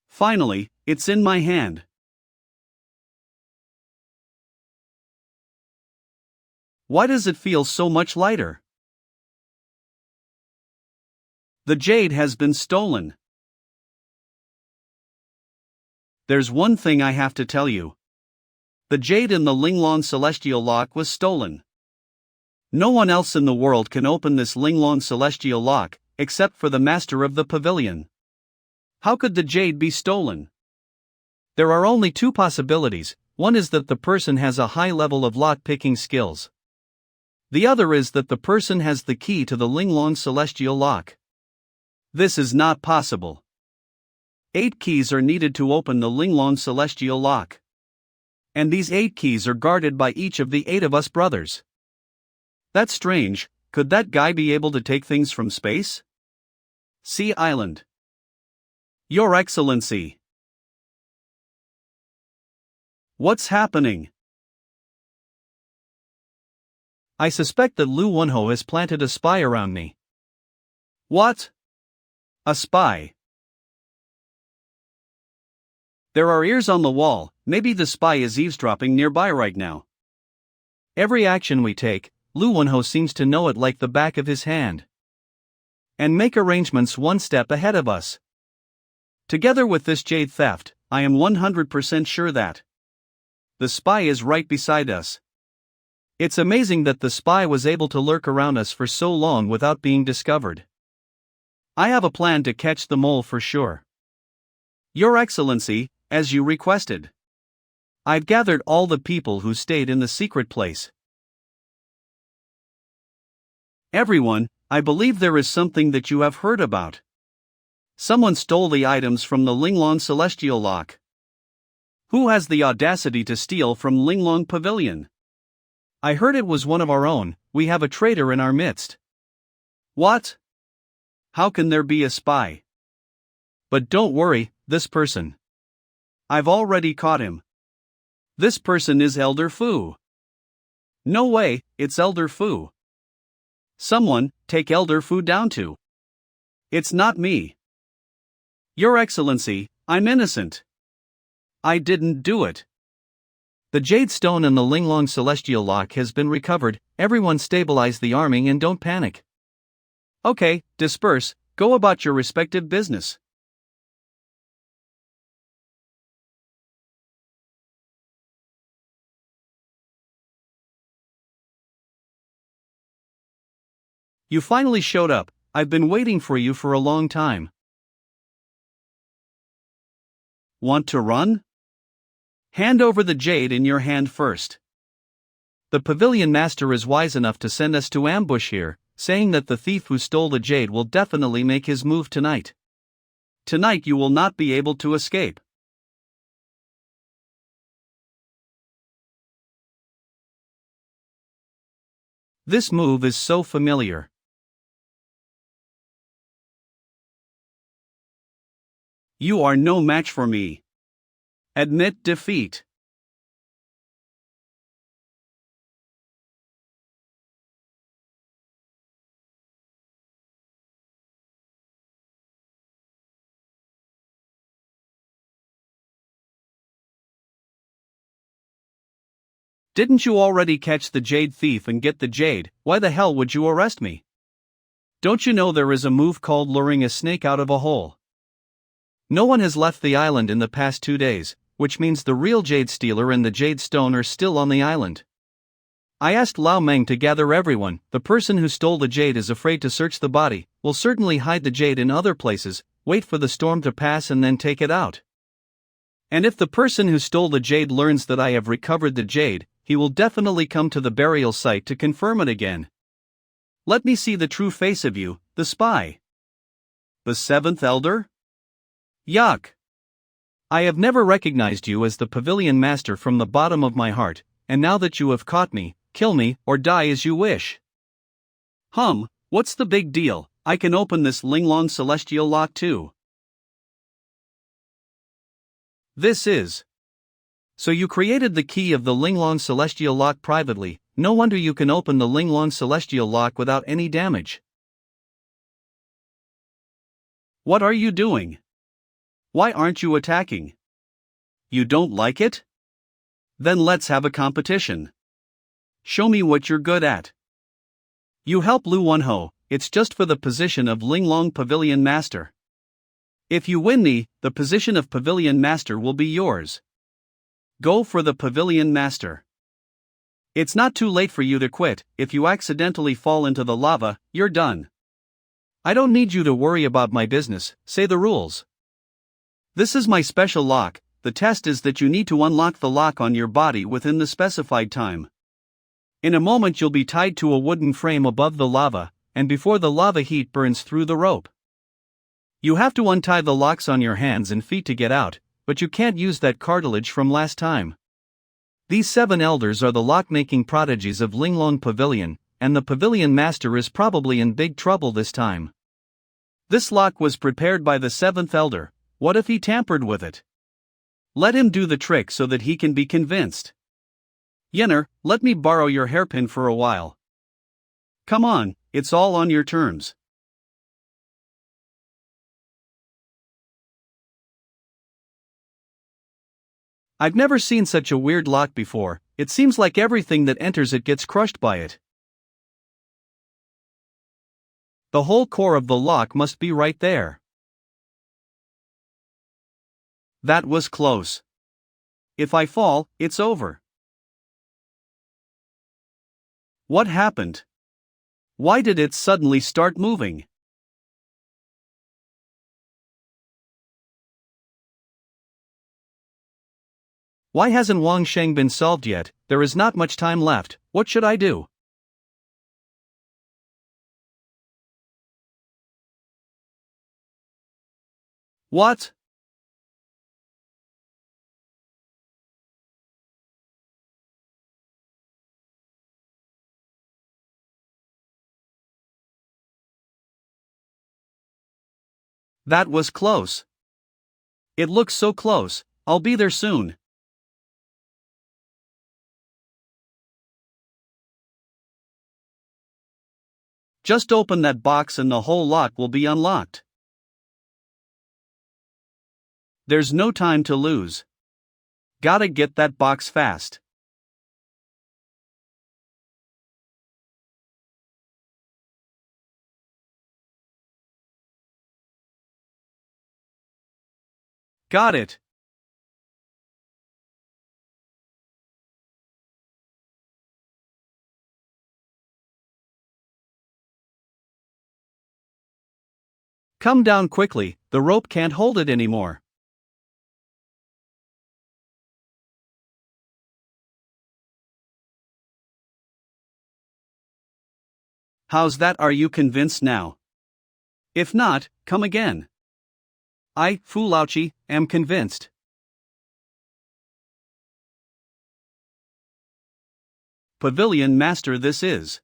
Finally, it's in my hand. Why does it feel so much lighter? The jade has been stolen. There's one thing I have to tell you. The jade in the Linglong Celestial Lock was stolen. No one else in the world can open this Linglong Celestial Lock, except for the master of the pavilion. How could the jade be stolen? There are only two possibilities. One is that the person has a high level of lock-picking skills. The other is that the person has the key to the Linglong Celestial Lock. This is not possible. 8 keys are needed to open the Linglong Celestial Lock. And these 8 keys are guarded by each of the 8 of us brothers. That's strange. Could that guy be able to take things from space? Sea Island. Your Excellency. What's happening? I suspect that Lin-Huan has planted a spy around me. What? A spy? There are ears on the wall, maybe the spy is eavesdropping nearby right now. Every action we take, Lin-Huan seems to know it like the back of his hand. And make arrangements one step ahead of us. Together with this jade theft, I am 100% sure that the spy is right beside us. It's amazing that the spy was able to lurk around us for so long without being discovered. I have a plan to catch the mole for sure. Your Excellency, as you requested. I've gathered all the people who stayed in the secret place. Everyone, I believe there is something that you have heard about. Someone stole the items from the Linglong Celestial Lock. Who has the audacity to steal from Linglong Pavilion? I heard it was one of our own. We have a traitor in our midst. What? How can there be a spy? But don't worry, this person. I've already caught him. This person is Elder Fu. No way, it's Elder Fu. Someone, take Elder Fu down to. It's not me. Your Excellency, I'm innocent. I didn't do it. The Jade Stone and the Lin-Huan Celestial Lock has been recovered. Everyone stabilize the army and don't panic. Okay, disperse, go about your respective business. You finally showed up. I've been waiting for you for a long time. Want to run? Hand over the jade in your hand first. The Pavilion Master is wise enough to send us to ambush here, saying that the thief who stole the jade will definitely make his move tonight. Tonight you will not be able to escape. This move is so familiar. You are no match for me. Admit defeat. Didn't you already catch the jade thief and get the jade? Why the hell would you arrest me? Don't you know there is a move called luring a snake out of a hole? No one has left the island in the past 2 days, which means the real jade stealer and the jade stone are still on the island. I asked Lao Meng to gather everyone. The person who stole the jade is afraid to search the body, will certainly hide the jade in other places, wait for the storm to pass and then take it out. And if the person who stole the jade learns that I have recovered the jade, he will definitely come to the burial site to confirm it again. Let me see the true face of you, the spy. The seventh elder? Yuck! I have never recognized you as the Pavilion Master from the bottom of my heart, and now that you have caught me, kill me or die as you wish. What's the big deal? I can open this Lin-Huan Celestial Lock too. This is. So you created the key of the Lin-Huan Celestial Lock privately. No wonder you can open the Lin-Huan Celestial Lock without any damage. What are you doing? Why aren't you attacking? You don't like it? Then let's have a competition. Show me what you're good at. You help Lu Wenho, it's just for the position of Lin-Huan Pavilion Master. If you win me, the position of Pavilion Master will be yours. Go for the Pavilion Master. It's not too late for you to quit. If you accidentally fall into the lava, you're done. I don't need you to worry about my business, say the rules. This is my special lock. The test is that you need to unlock the lock on your body within the specified time. In a moment you'll be tied to a wooden frame above the lava, and before the lava heat burns through the rope. You have to untie the locks on your hands and feet to get out, but you can't use that cartilage from last time. These 7 elders are the lock-making prodigies of Lin-Huan Pavilion, and the Pavilion Master is probably in big trouble this time. This lock was prepared by the 7th elder. What if he tampered with it? Let him do the trick so that he can be convinced. Yenner, let me borrow your hairpin for a while. Come on, it's all on your terms. I've never seen such a weird lock before. It seems like everything that enters it gets crushed by it. The whole core of the lock must be right there. That was close. If I fall, it's over. What happened? Why did it suddenly start moving? Why hasn't Wang Sheng been solved yet? There is not much time left. What should I do? What? That was close. It looks so close, I'll be there soon. Just open that box and the whole lot will be unlocked. There's no time to lose. Gotta get that box fast. Got it. Come down quickly, the rope can't hold it anymore. How's that? Are you convinced now? If not, come again. I, Fulauchi, am convinced. Pavilion Master, this is.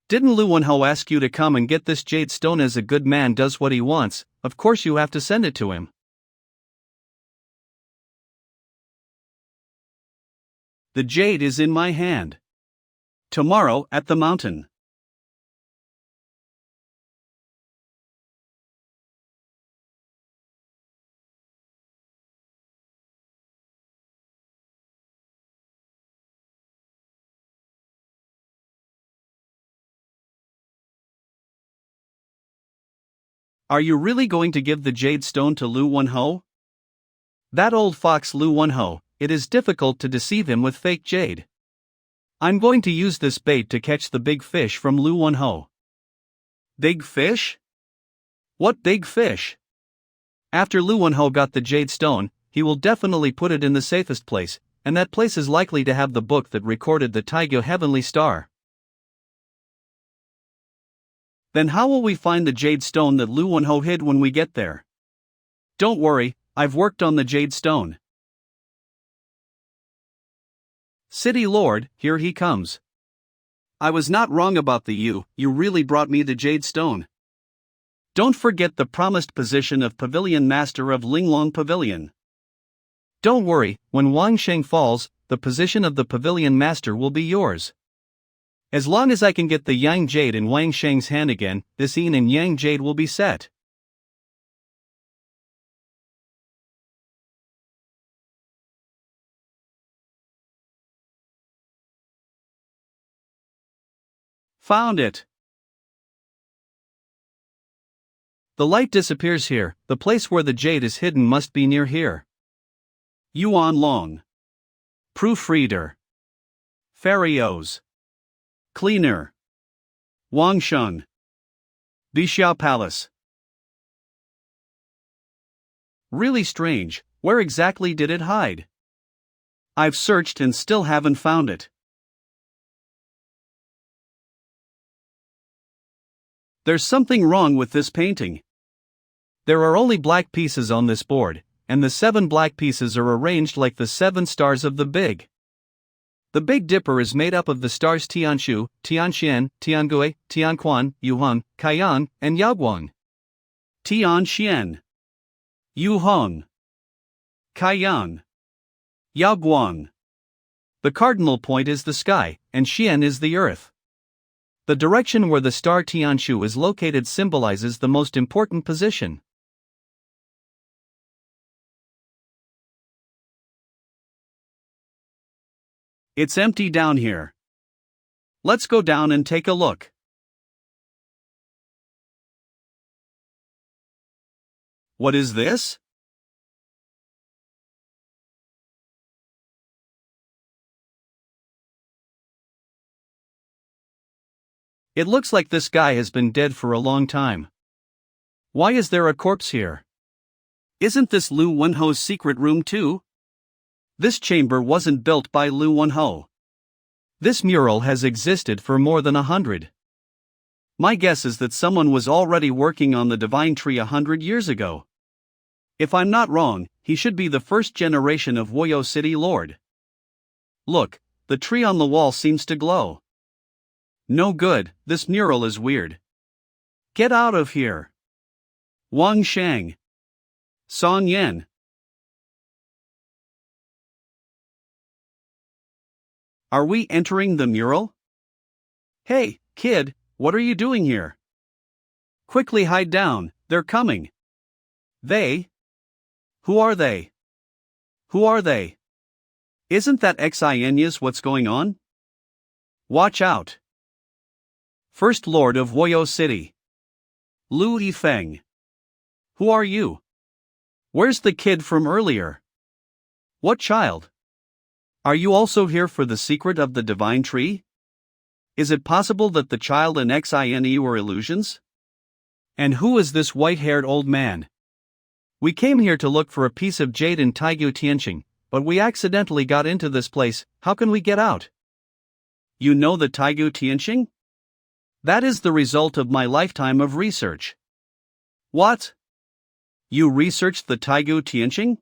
Didn't Lin-Huan ask you to come and get this jade stone? As a good man does what he wants, of course you have to send it to him. The jade is in my hand. Tomorrow at the mountain. Are you really going to give the jade stone to Lin-Huan? That old fox Lin-Huan, it is difficult to deceive him with fake jade. I'm going to use this bait to catch the big fish from Lin-Huan. Big fish? What big fish? After Lin-Huan got the jade stone, he will definitely put it in the safest place, and that place is likely to have the book that recorded the Taigyo Heavenly Star. Then how will we find the jade stone that Lin-Huan hid when we get there? Don't worry, I've worked on the jade stone. City Lord, here he comes. I was not wrong about the you really brought me the jade stone. Don't forget the promised position of Pavilion Master of Linglong Pavilion. Don't worry, when Wang Sheng falls, the position of the Pavilion Master will be yours. As long as I can get the Yang Jade in Wang Sheng's hand again, this Yin and Yang Jade will be set. Found it. The light disappears here, the place where the jade is hidden must be near here. YuanLong. Proofreader. Farios. Cleaner. Wangsheng. Bixiao Palace. Really strange, where exactly did it hide? I've searched and still haven't found it. There's something wrong with this painting. There are only black pieces on this board, and the 7 black pieces are arranged like the 7 stars of the Big. The Big Dipper is made up of the stars Tianshu, Tianxian, Tiangui, Tianquan, Yuanhun, Kaiyan, and Yaoguang. Tianxian. Yuhong. Kaiyan. Yaoguang. The cardinal point is the sky, and Xian is the earth. The direction where the star Tianshu is located symbolizes the most important position. It's empty down here. Let's go down and take a look. What is this? It looks like this guy has been dead for a long time. Why is there a corpse here? Isn't this Lin-Huan's secret room too? This chamber wasn't built by Lin-Huan. This mural has existed for more than 100. My guess is that someone was already working on the divine tree 100 years ago. If I'm not wrong, he should be the first generation of Wuyou City Lord. Look, the tree on the wall seems to glow. No good, this mural is weird. Get out of here. Wang Sheng. Song Yen. Are we entering the mural? Hey, kid, what are you doing here? Quickly hide down, they're coming. They? Who are they? Who are they? Isn't that Xinyas what's going on? Watch out. First Lord of Wuyou City. Lu Yifeng. Who are you? Where's the kid from earlier? What child? Are you also here for the secret of the divine tree? Is it possible that the child and Xine were illusions? And who is this white-haired old man? We came here to look for a piece of jade in Taigu Tianqing, but we accidentally got into this place. How can we get out? You know the Taigu Tianqing? That is the result of my lifetime of research. What? You researched the Taigu Tianqing?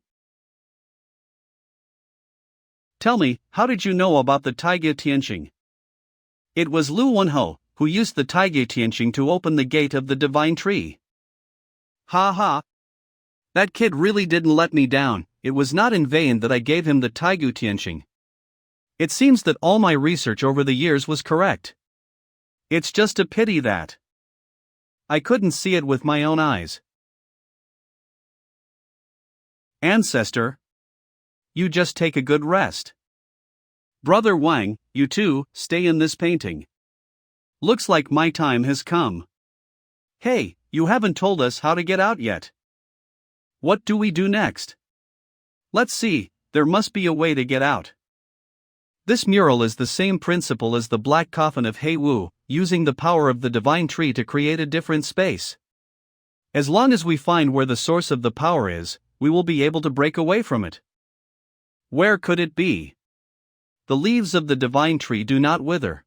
Tell me, how did you know about the Taigu Tianqing? It was Lin-Huan who used the Taigu Tianqing to open the gate of the divine tree. Ha ha. That kid really didn't let me down. It was not in vain that I gave him the Taigu Tianqing. It seems that all my research over the years was correct. It's just a pity that I couldn't see it with my own eyes. Ancestor, you just take a good rest. Brother Wang, you too, stay in this painting. Looks like my time has come. Hey, you haven't told us how to get out yet. What do we do next? Let's see, there must be a way to get out. This mural is the same principle as the black coffin of He Wu, using the power of the divine tree to create a different space. As long as we find where the source of the power is, we will be able to break away from it. Where could it be? The leaves of the divine tree do not wither.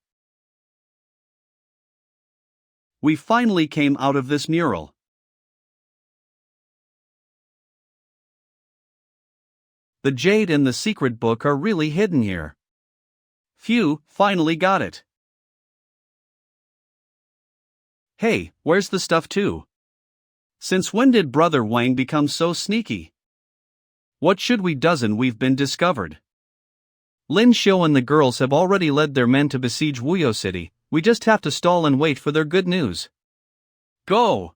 We finally came out of this mural. The jade and the secret book are really hidden here. Phew, finally got it. Hey, where's the stuff too? Since when did Brother Wang become so sneaky? What should we do? We've been discovered. Lin Xiu and the girls have already led their men to besiege Wuyou City. We just have to stall and wait for their good news. Go!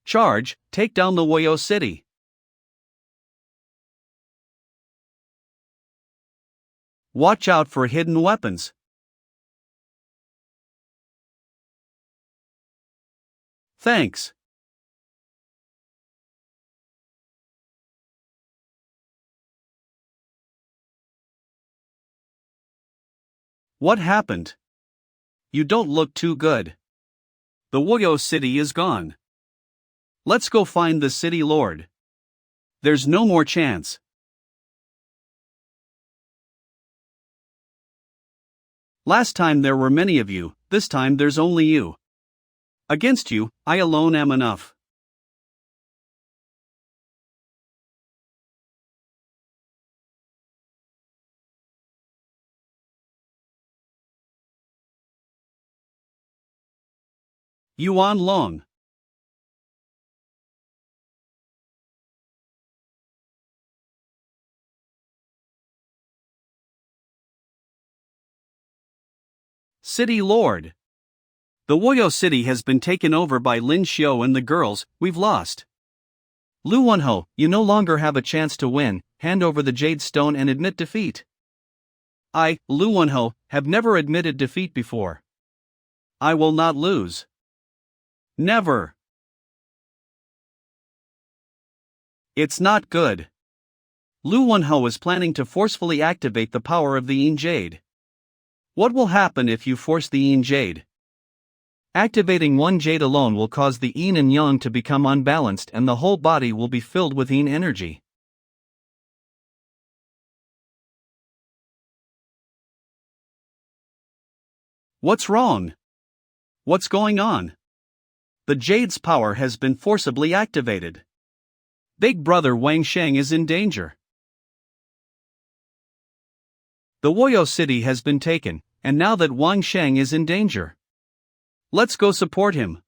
Charge, take down the Wuyou City. Watch out for hidden weapons. Thanks. What happened? You don't look too good. The Wuyou City is gone. Let's go find the city lord. There's no more chance. Last time there were many of you, this time there's only you. Against you, I alone am enough. YuanLong. City Lord. The Wuyou City has been taken over by Lin Xiu and the girls. We've lost. Lin-Huan, you no longer have a chance to win. Hand over the Jade Stone and admit defeat. I, Lin-Huan, have never admitted defeat before. I will not lose. Never. It's not good. Lin-Huan is planning to forcefully activate the power of the Yin Jade. What will happen if you force the Yin Jade? Activating one jade alone will cause the yin and yang to become unbalanced and the whole body will be filled with yin energy. What's wrong? What's going on? The jade's power has been forcibly activated. Big brother Wang Sheng is in danger. The Wuyou City has been taken, and now that Wang Sheng is in danger. Let's go support him.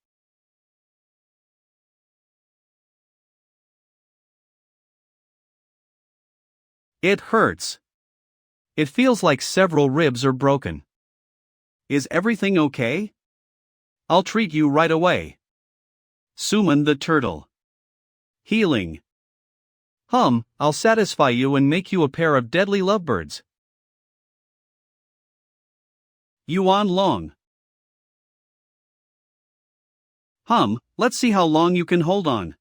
It hurts. It feels like several ribs are broken. Is everything okay? I'll treat you right away. Summon the turtle. Healing. I'll satisfy you and make you a pair of deadly lovebirds. YuanLong. Let's see how long you can hold on.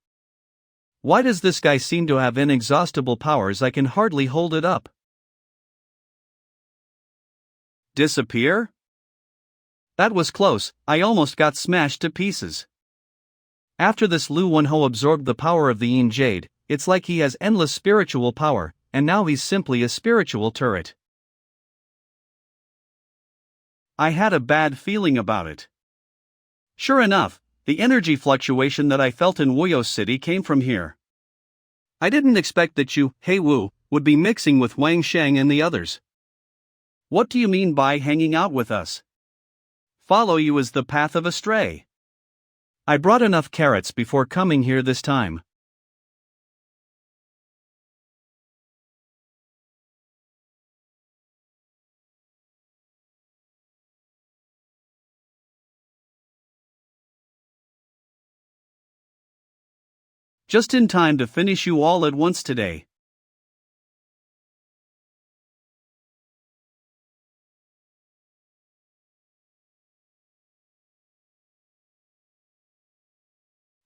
Why does this guy seem to have inexhaustible powers? I can hardly hold it up. Disappear? That was close, I almost got smashed to pieces. After this, Lin-Huan absorbed the power of the Yin Jade. It's like he has endless spiritual power, and now he's simply a spiritual turret. I had a bad feeling about it. Sure enough, the energy fluctuation that I felt in Wuyou City came from here. I didn't expect that you, Hey Wu, would be mixing with Wang Shang and the others. What do you mean by hanging out with us? Follow you is the path of a stray. I brought enough carrots before coming here this time. Just in time to finish you all at once today.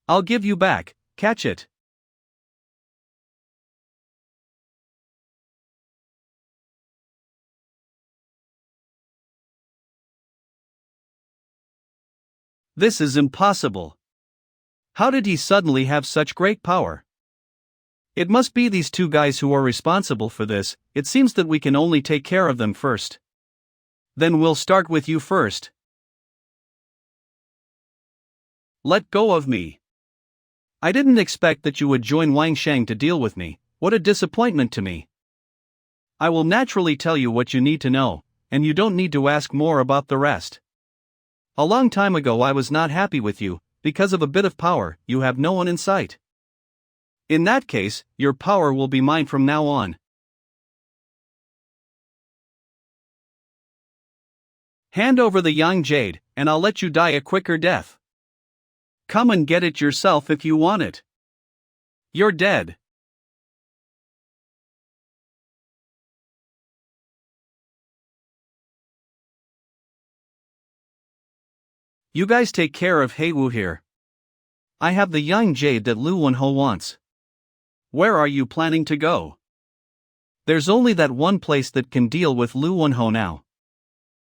I'll give you back, catch it. This is impossible. How did he suddenly have such great power? It must be these two guys who are responsible for this. It seems that we can only take care of them first. Then we'll start with you first. Let go of me. I didn't expect that you would join Wang Shang to deal with me. What a disappointment to me. I will naturally tell you what you need to know, and you don't need to ask more about the rest. A long time ago I was not happy with you. Because of a bit of power, you have no one in sight. In that case, your power will be mine from now on. Hand over the Yang Jade, and I'll let you die a quicker death. Come and get it yourself if you want it. You're dead. You guys take care of Hey Wu here. I have the Yang Jade that Lin-Huan wants. Where are you planning to go? There's only that one place that can deal with Lin-Huan now.